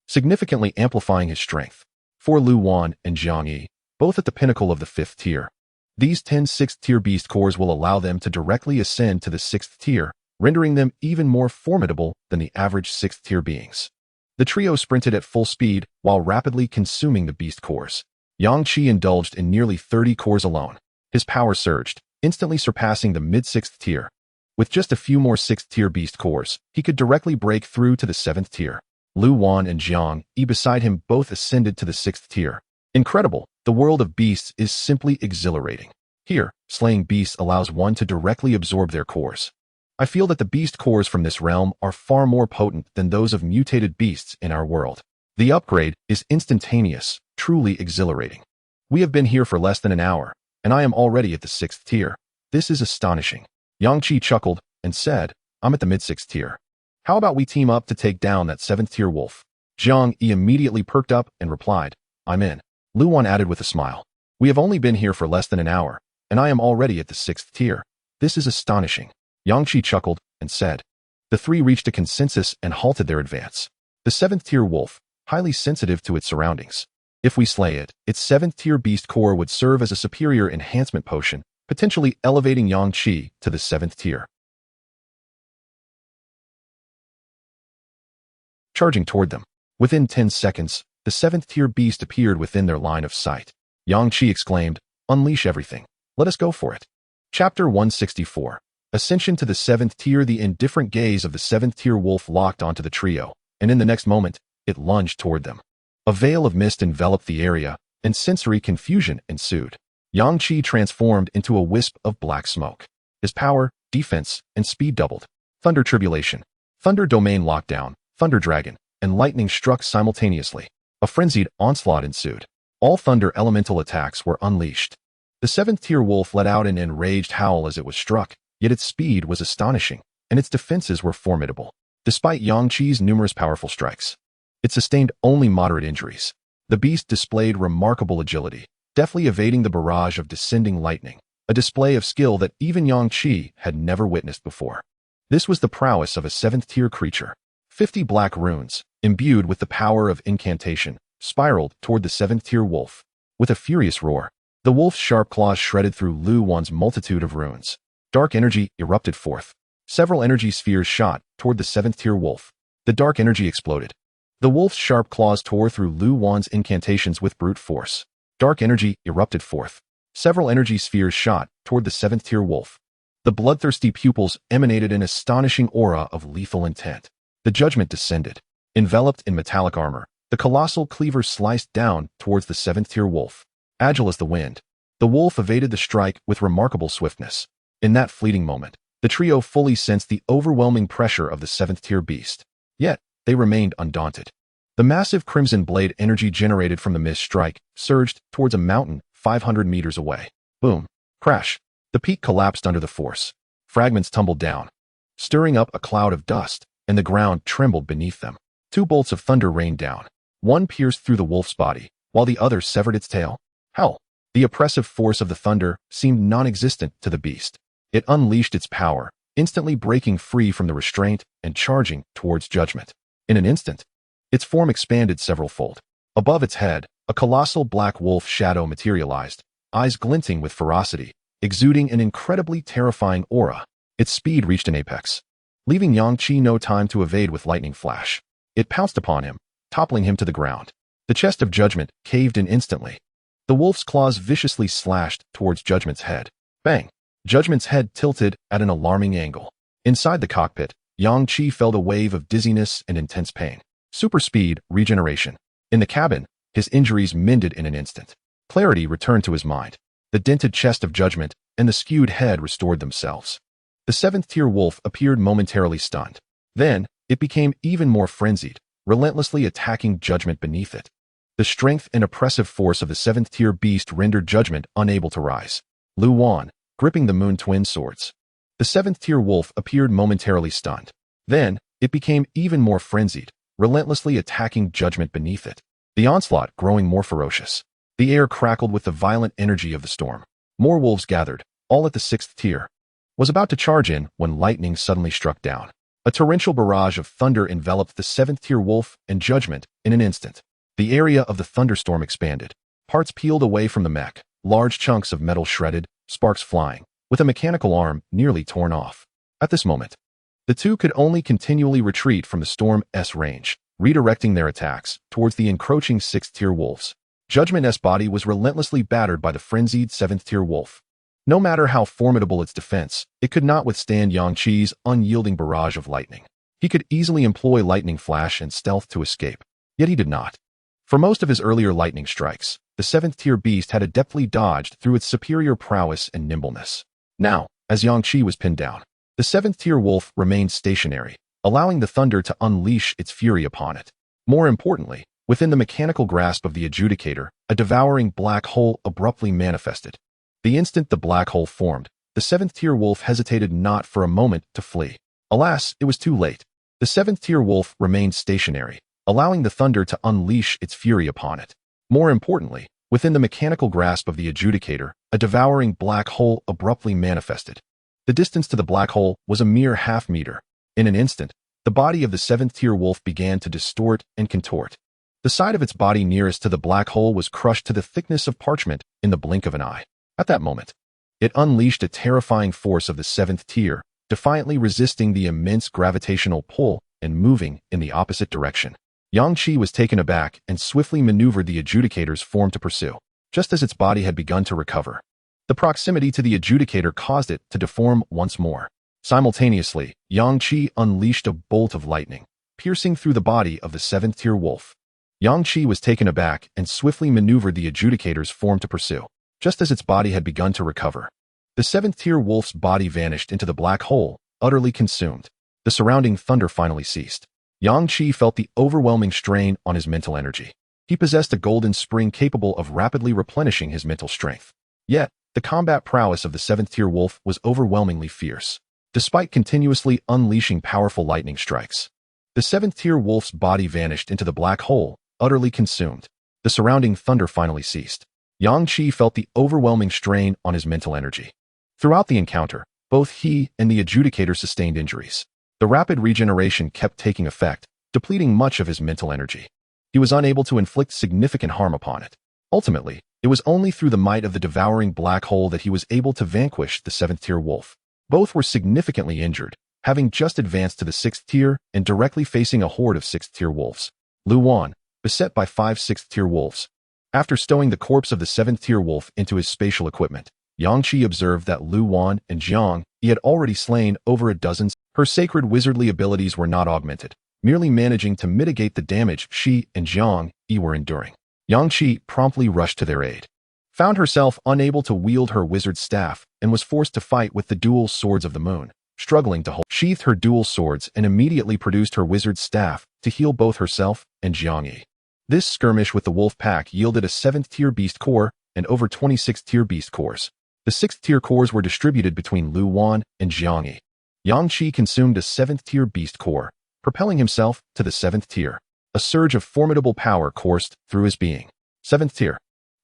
significantly amplifying his strength. For Lu Wan and Jiang Yi, both at the pinnacle of the 5th tier. These 10 6th tier beast cores will allow them to directly ascend to the 6th tier, rendering them even more formidable than the average 6th tier beings. The trio sprinted at full speed while rapidly consuming the beast cores. Yang Qi indulged in nearly 30 cores alone. His power surged, instantly surpassing the mid-6th tier. With just a few more 6th tier beast cores, he could directly break through to the 7th tier. Lu Wan and Jiang Yi beside him both ascended to the 6th tier. Incredible, the world of beasts is simply exhilarating. Here, slaying beasts allows one to directly absorb their cores. I feel that the beast cores from this realm are far more potent than those of mutated beasts in our world. The upgrade is instantaneous, truly exhilarating. We have been here for less than an hour, and I am already at the 6th tier. This is astonishing. Yang Qi chuckled and said, I'm at the mid-6th tier. How about we team up to take down that 7th tier wolf? Jiang Yi immediately perked up and replied, I'm in. Lu Wan added with a smile. We have only been here for less than an hour, and I am already at the 6th tier. This is astonishing. Yang Qi chuckled and said. The three reached a consensus and halted their advance. The 7th tier wolf, highly sensitive to its surroundings. If we slay it, its 7th tier beast core would serve as a superior enhancement potion, potentially elevating Yang Qi to the 7th tier. Charging toward them. Within 10 seconds, the 7th tier beast appeared within their line of sight. Yang Qi exclaimed, Unleash everything. Let us go for it. Chapter 164. Ascension to the 7th tier. The indifferent gaze of the 7th tier wolf locked onto the trio, and in the next moment, it lunged toward them. A veil of mist enveloped the area, and sensory confusion ensued. Yang Qi transformed into a wisp of black smoke. His power, defense, and speed doubled. Thunder Tribulation, Thunder Domain Lockdown, Thunder Dragon, and Lightning struck simultaneously. A frenzied onslaught ensued. All thunder elemental attacks were unleashed. The 7th tier wolf let out an enraged howl as it was struck, yet its speed was astonishing, and its defenses were formidable. Despite Yang Qi's numerous powerful strikes, it sustained only moderate injuries. The beast displayed remarkable agility, deftly evading the barrage of descending lightning, a display of skill that even Yang Qi had never witnessed before. This was the prowess of a 7th tier creature. 50 black runes, imbued with the power of incantation, spiraled toward the 7th tier wolf. With a furious roar, the wolf's sharp claws shredded through Lu Wan's multitude of runes. Dark energy erupted forth. Several energy spheres shot toward the 7th tier wolf. The dark energy exploded. The wolf's sharp claws tore through Lu Wan's incantations with brute force. Dark energy erupted forth. Several energy spheres shot toward the 7th tier wolf. The bloodthirsty pupils emanated an astonishing aura of lethal intent. The judgment descended. Enveloped in metallic armor, the colossal cleaver sliced down towards the 7th tier wolf. Agile as the wind, the wolf evaded the strike with remarkable swiftness. In that fleeting moment, the trio fully sensed the overwhelming pressure of the 7th tier beast. Yet, they remained undaunted. The massive crimson blade energy generated from the mist strike surged towards a mountain 500 meters away. Boom. Crash. The peak collapsed under the force. Fragments tumbled down, stirring up a cloud of dust, and the ground trembled beneath them. 2 bolts of thunder rained down. One pierced through the wolf's body, while the other severed its tail. Hell! The oppressive force of the thunder seemed non-existent to the beast. It unleashed its power, instantly breaking free from the restraint and charging towards judgment. In an instant, its form expanded several-fold. Above its head, a colossal black wolf shadow materialized, eyes glinting with ferocity, exuding an incredibly terrifying aura. Its speed reached an apex, leaving Yang Qi no time to evade with lightning flash. It pounced upon him, toppling him to the ground. The chest of Judgment caved in instantly. The wolf's claws viciously slashed towards Judgment's head. Bang! Judgment's head tilted at an alarming angle. Inside the cockpit, Yang Qi felt a wave of dizziness and intense pain. Super speed, regeneration. In the cabin, his injuries mended in an instant. Clarity returned to his mind. The dented chest of Judgment and the skewed head restored themselves. The 7th tier wolf appeared momentarily stunned. Then, it became even more frenzied, relentlessly attacking Judgment beneath it. The strength and oppressive force of the 7th tier beast rendered Judgment unable to rise. Lu Wan, gripping the Moon Twin swords. The 7th tier wolf appeared momentarily stunned. Then, it became even more frenzied, relentlessly attacking Judgment beneath it. The onslaught growing more ferocious. The air crackled with the violent energy of the storm. More wolves gathered, all at the 6th tier. was about to charge in when lightning suddenly struck down. A torrential barrage of thunder enveloped the 7th-tier wolf and Judgment in an instant. The area of the thunderstorm expanded. Parts peeled away from the mech, large chunks of metal shredded, sparks flying, with a mechanical arm nearly torn off. At this moment, the two could only continually retreat from the Storm's range, redirecting their attacks towards the encroaching 6th-tier wolves. Judgment's body was relentlessly battered by the frenzied 7th-tier wolf. No matter how formidable its defense, it could not withstand Yang Qi's unyielding barrage of lightning. He could easily employ lightning flash and stealth to escape, yet he did not. For most of his earlier lightning strikes, the 7th-tier beast had adeptly dodged through its superior prowess and nimbleness. Now, as Yang Qi was pinned down, the 7th-tier wolf remained stationary, allowing the thunder to unleash its fury upon it. More importantly, within the mechanical grasp of the adjudicator, a devouring black hole abruptly manifested. The instant the black hole formed, the 7th-tier wolf hesitated not for a moment to flee. Alas, it was too late. The 7th-tier wolf remained stationary, allowing the thunder to unleash its fury upon it. More importantly, within the mechanical grasp of the adjudicator, a devouring black hole abruptly manifested. The distance to the black hole was a mere half-meter. In an instant, the body of the 7th-tier wolf began to distort and contort. The side of its body nearest to the black hole was crushed to the thickness of parchment in the blink of an eye. At that moment, it unleashed a terrifying force of the 7th tier, defiantly resisting the immense gravitational pull and moving in the opposite direction. Yang Qi was taken aback and swiftly maneuvered the adjudicator's form to pursue, just as its body had begun to recover. The proximity to the adjudicator caused it to deform once more. Simultaneously, Yang Qi unleashed a bolt of lightning, piercing through the body of the 7th-tier wolf. Yang Qi was taken aback and swiftly maneuvered the adjudicator's form to pursue, just as its body had begun to recover. The 7th-tier wolf's body vanished into the black hole, utterly consumed. The surrounding thunder finally ceased. Yang Qi felt the overwhelming strain on his mental energy. He possessed a golden spring capable of rapidly replenishing his mental strength. Yet, the combat prowess of the 7th-tier wolf was overwhelmingly fierce. Despite continuously unleashing powerful lightning strikes, the 7th-tier wolf's body vanished into the black hole, utterly consumed. The surrounding thunder finally ceased. Yang Qi felt the overwhelming strain on his mental energy. Throughout the encounter, both he and the adjudicator sustained injuries. The rapid regeneration kept taking effect, depleting much of his mental energy. He was unable to inflict significant harm upon it. Ultimately, it was only through the might of the devouring black hole that he was able to vanquish the 7th-tier wolf. Both were significantly injured, having just advanced to the 6th tier and directly facing a horde of 6th-tier wolves. Lu Wan, beset by 5 6th-tier wolves. After stowing the corpse of the 7th-tier wolf into his spatial equipment, Yang Qi observed that Lu Wan and Jiang Yi had already slain over a dozen. Her sacred wizardly abilities were not augmented, merely managing to mitigate the damage she and Jiang Yi were enduring. Yang Qi promptly rushed to their aid, found herself unable to wield her wizard staff, and was forced to fight with the dual swords of the moon, struggling to hold. Sheathed her dual swords and immediately produced her wizard staff to heal both herself and Jiang Yi. This skirmish with the wolf pack yielded a 7th-tier beast core and over 26th-tier beast cores. The 6th-tier cores were distributed between Lu Wan and Jiang Yi. Yang Qi consumed a 7th-tier beast core, propelling himself to the 7th tier. A surge of formidable power coursed through his being. 7th tier.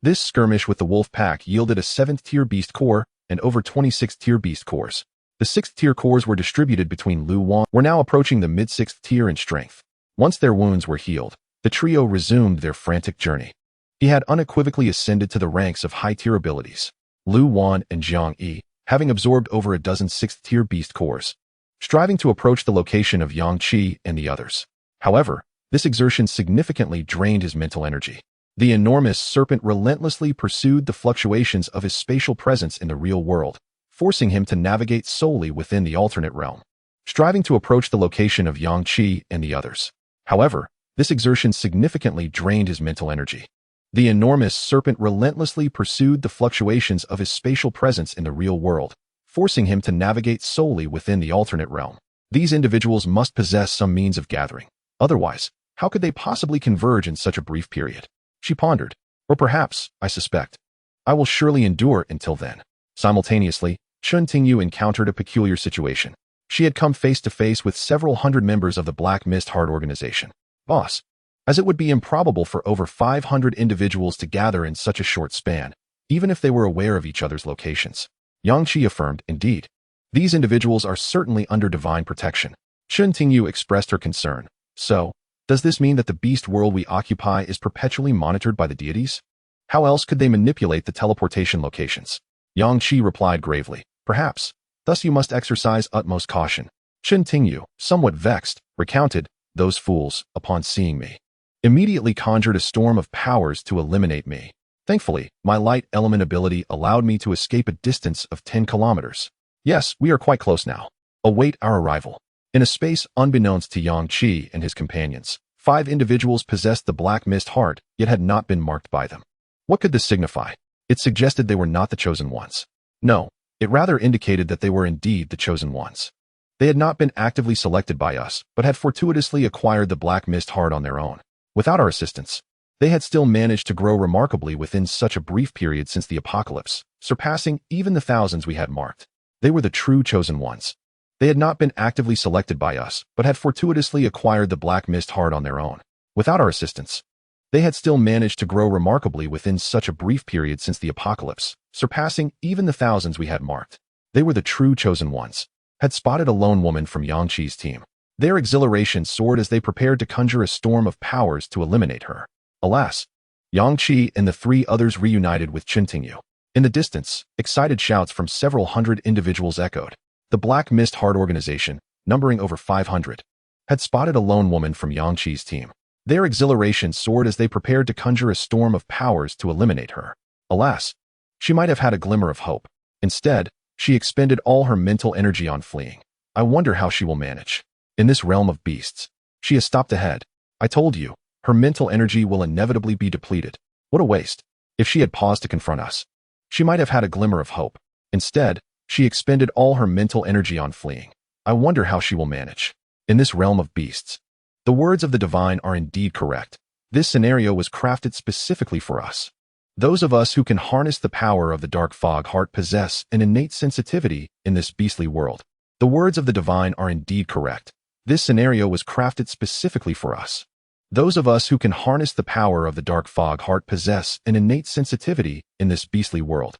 This skirmish with the wolf pack yielded a 7th-tier beast core and over 26th-tier beast cores. The 6th-tier cores were distributed between Lu Wan. Were now approaching the mid-6th tier in strength. Once their wounds were healed, the trio resumed their frantic journey. He had unequivocally ascended to the ranks of high-tier abilities. Lu Wan and Jiang Yi, having absorbed over a dozen 6th-tier beast cores, striving to approach the location of Yang Qi and the others. However, this exertion significantly drained his mental energy. The enormous serpent relentlessly pursued the fluctuations of his spatial presence in the real world, forcing him to navigate solely within the alternate realm, striving to approach the location of Yang Qi and the others. However, this exertion significantly drained his mental energy. The enormous serpent relentlessly pursued the fluctuations of his spatial presence in the real world, forcing him to navigate solely within the alternate realm. These individuals must possess some means of gathering. Otherwise, how could they possibly converge in such a brief period? She pondered. Or perhaps, I suspect, I will surely endure until then. Simultaneously, Chun Tingyu encountered a peculiar situation. She had come face to face with several hundred members of the Black Mist Heart organization. Boss, as it would be improbable for over 500 individuals to gather in such a short span, even if they were aware of each other's locations. Yang Qi affirmed, indeed. These individuals are certainly under divine protection. Chen Tingyu expressed her concern. So, does this mean that the beast world we occupy is perpetually monitored by the deities? How else could they manipulate the teleportation locations? Yang Qi replied gravely. Perhaps. Thus you must exercise utmost caution. Chen Tingyu, somewhat vexed, recounted, those fools, upon seeing me, immediately conjured a storm of powers to eliminate me. Thankfully, my light element ability allowed me to escape a distance of 10 kilometers. Yes, we are quite close now. Await our arrival. In a space unbeknownst to Yang Qi and his companions, 5 individuals possessed the Black Mist Heart, yet had not been marked by them. What could this signify? It suggested they were not the chosen ones. No, it rather indicated that they were indeed the chosen ones. They had not been actively selected by us, but had fortuitously acquired the Black Mist Heart on their own. Without our assistance, they had still managed to grow remarkably within such a brief period since the apocalypse, surpassing even the thousands we had marked. They were the true chosen ones. They had not been actively selected by us, but had fortuitously acquired the Black Mist Heart on their own. Without our assistance, they had still managed to grow remarkably within such a brief period since the apocalypse, surpassing even the thousands we had marked. They were the true chosen ones. Had spotted a lone woman from Yang Qi's team. Their exhilaration soared as they prepared to conjure a storm of powers to eliminate her. Alas, Yang Qi and the 3 others reunited with Chen Tingyu. In the distance, excited shouts from several hundred individuals echoed. The Black Mist Heart organization, numbering over 500, had spotted a lone woman from Yang Qi's team. Their exhilaration soared as they prepared to conjure a storm of powers to eliminate her. Alas, she might have had a glimmer of hope. Instead, she expended all her mental energy on fleeing. I wonder how she will manage. In this realm of beasts, she has stopped ahead. I told you, her mental energy will inevitably be depleted. What a waste. If she had paused to confront us, she might have had a glimmer of hope. Instead, she expended all her mental energy on fleeing. I wonder how she will manage. In this realm of beasts, the words of the divine are indeed correct. This scenario was crafted specifically for us. Those of us who can harness the power of the Dark Fog Heart possess an innate sensitivity in this beastly world. The words of the divine are indeed correct. This scenario was crafted specifically for us. Those of us who can harness the power of the Dark Fog Heart possess an innate sensitivity in this beastly world.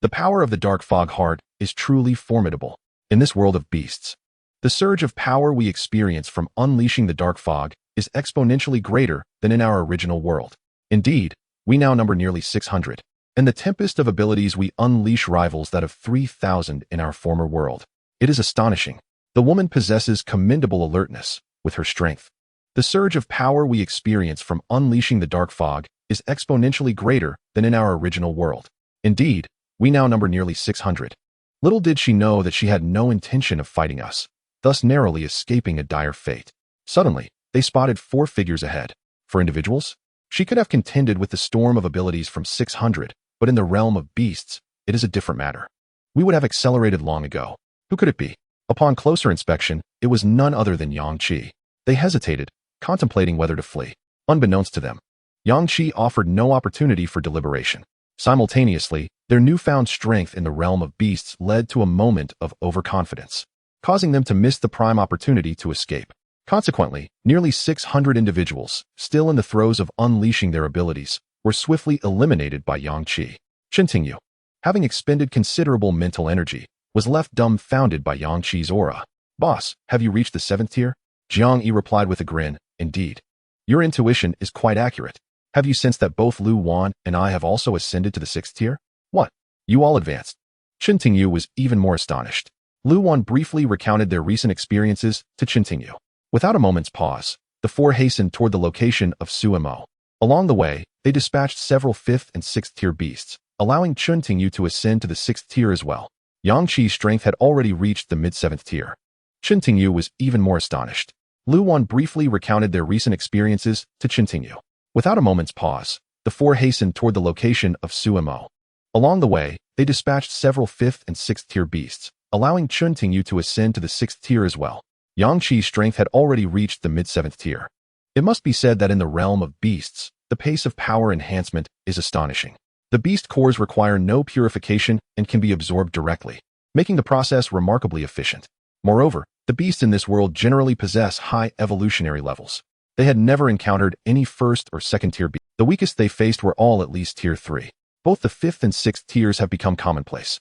The power of the Dark Fog Heart is truly formidable. In this world of beasts, the surge of power we experience from unleashing the Dark Fog is exponentially greater than in our original world. Indeed, we now number nearly 600, and the tempest of abilities we unleash rivals that of 3,000 in our former world. It is astonishing. The woman possesses commendable alertness with her strength. The surge of power we experience from unleashing the Dark Fog is exponentially greater than in our original world. Indeed, we now number nearly 600. Little did she know that she had no intention of fighting us, thus narrowly escaping a dire fate. Suddenly, they spotted 4 figures ahead. For individuals, she could have contended with the storm of abilities from 600, but in the realm of beasts, it is a different matter. We would have accelerated long ago. Who could it be? Upon closer inspection, it was none other than Yang Qi. They hesitated, contemplating whether to flee. Unbeknownst to them, Yang Qi offered no opportunity for deliberation. Simultaneously, their newfound strength in the realm of beasts led to a moment of overconfidence, causing them to miss the prime opportunity to escape. Consequently, nearly 600 individuals, still in the throes of unleashing their abilities, were swiftly eliminated by Yang Qi. Chen Tingyu, having expended considerable mental energy, was left dumbfounded by Yang Qi's aura. Boss, have you reached the 7th tier? Jiang Yi replied with a grin. Indeed. Your intuition is quite accurate. Have you sensed that both Lu Wan and I have also ascended to the 6th tier? What? You all advanced. Chen Tingyu was even more astonished. Lu Wan briefly recounted their recent experiences to Chen Tingyu. Without a moment's pause, the 4 hastened toward the location of Suemo. Along the way, they dispatched several 5th and 6th tier beasts, allowing Chen Tingyu to ascend to the 6th tier as well. Yang Qi's strength had already reached the mid-7th tier. Chen Tingyu was even more astonished. Lu Wan briefly recounted their recent experiences to Chen Tingyu. Without a moment's pause, the 4 hastened toward the location of Suemo. Along the way, they dispatched several 5th and 6th tier beasts, allowing Chen Tingyu to ascend to the 6th tier as well. Yang Qi's strength had already reached the mid-7th tier. It must be said that in the realm of beasts, the pace of power enhancement is astonishing. The beast cores require no purification and can be absorbed directly, making the process remarkably efficient. Moreover, the beasts in this world generally possess high evolutionary levels. They had never encountered any 1st or 2nd tier beasts. The weakest they faced were all at least tier 3. Both the 5th and 6th tiers have become commonplace.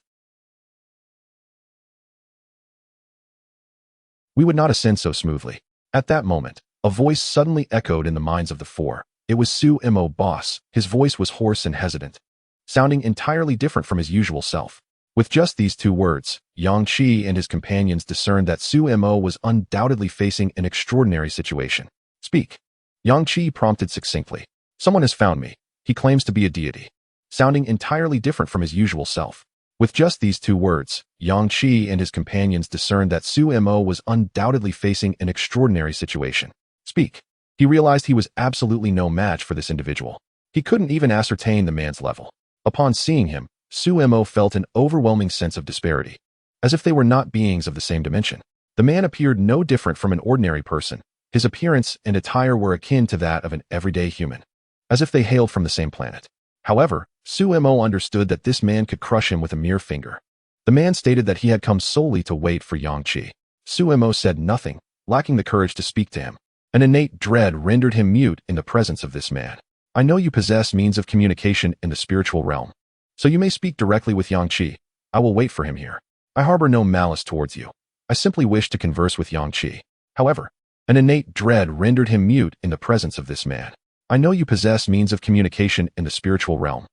we would not ascend so smoothly. At that moment, a voice suddenly echoed in the minds of the four. It was Su-mo boss. His voice was hoarse and hesitant, sounding entirely different from his usual self. With just these two words, Yang Qi and his companions discerned that Su-mo was undoubtedly facing an extraordinary situation. Speak. Yang Qi prompted succinctly. Someone has found me. He claims to be a deity, sounding entirely different from his usual self. With just these two words, Yang Qi and his companions discerned that Su-mo was undoubtedly facing an extraordinary situation. Speak. He realized he was absolutely no match for this individual. He couldn't even ascertain the man's level. Upon seeing him, Su-mo felt an overwhelming sense of disparity, as if they were not beings of the same dimension. The man appeared no different from an ordinary person. His appearance and attire were akin to that of an everyday human, as if they hailed from the same planet. However, Su-mo understood that this man could crush him with a mere finger. The man stated that he had come solely to wait for Yang Qi. Su-mo said nothing, lacking the courage to speak to him. An innate dread rendered him mute in the presence of this man. I know you possess means of communication in the spiritual realm, so you may speak directly with Yang Qi. I will wait for him here. I harbor no malice towards you. I simply wish to converse with Yang Qi. However, an innate dread rendered him mute in the presence of this man. I know you possess means of communication in the spiritual realm,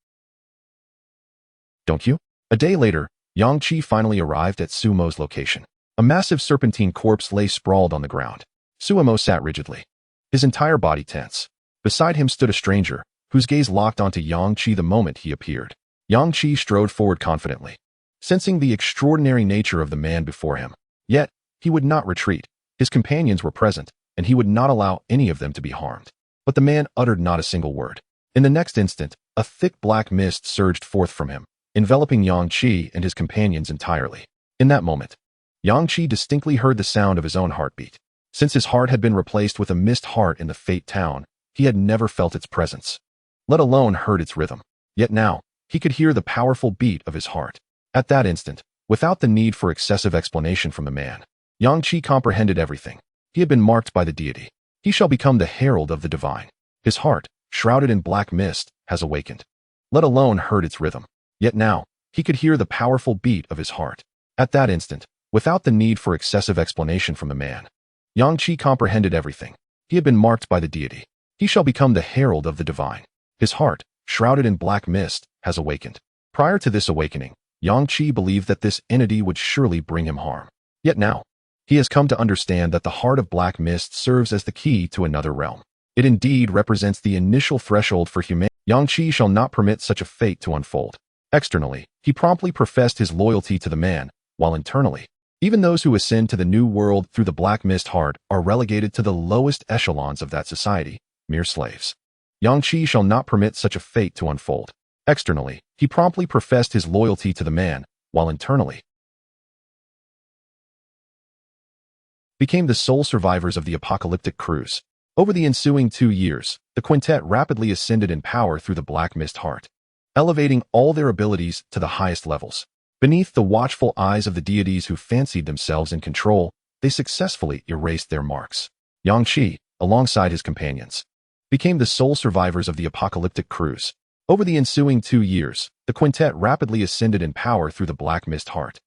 don't you? A day later, Yang Qi finally arrived at Su-mo's location. A massive serpentine corpse lay sprawled on the ground. Su-mo sat rigidly, his entire body tense. Beside him stood a stranger, whose gaze locked onto Yang Qi the moment he appeared. Yang Qi strode forward confidently, sensing the extraordinary nature of the man before him. Yet, he would not retreat. His companions were present, and he would not allow any of them to be harmed. But the man uttered not a single word. In the next instant, a thick black mist surged forth from him, enveloping Yang Qi and his companions entirely. In that moment, Yang Qi distinctly heard the sound of his own heartbeat. Since his heart had been replaced with a mist heart in the Fate Town, he had never felt its presence, let alone heard its rhythm. Yet now, he could hear the powerful beat of his heart. At that instant, without the need for excessive explanation from the man, Yang Qi comprehended everything. He had been marked by the deity. He shall become the herald of the divine. His heart, shrouded in black mist, has awakened, let alone heard its rhythm. Yet now, he could hear the powerful beat of his heart. At that instant, without the need for excessive explanation from the man, Yang Qi comprehended everything. He had been marked by the deity. He shall become the herald of the divine. His heart, shrouded in black mist, has awakened. Prior to this awakening, Yang Qi believed that this entity would surely bring him harm. Yet now, he has come to understand that the heart of black mist serves as the key to another realm. It indeed represents the initial threshold for humanity. Yang Qi shall not permit such a fate to unfold. Externally, he promptly professed his loyalty to the man, while internally, even those who ascend to the new world through the black mist heart are relegated to the lowest echelons of that society, mere slaves. Yang Qi shall not permit such a fate to unfold. Externally, he promptly professed his loyalty to the man, while internally, became the sole survivors of the apocalyptic cruise. Over the ensuing 2 years, the quintet rapidly ascended in power through the black mist heart, elevating all their abilities to the highest levels. Beneath the watchful eyes of the deities who fancied themselves in control, they successfully erased their marks. Yang Qi, alongside his companions, became the sole survivors of the apocalyptic cruise. Over the ensuing 2 years, the quintet rapidly ascended in power through the black mist heart,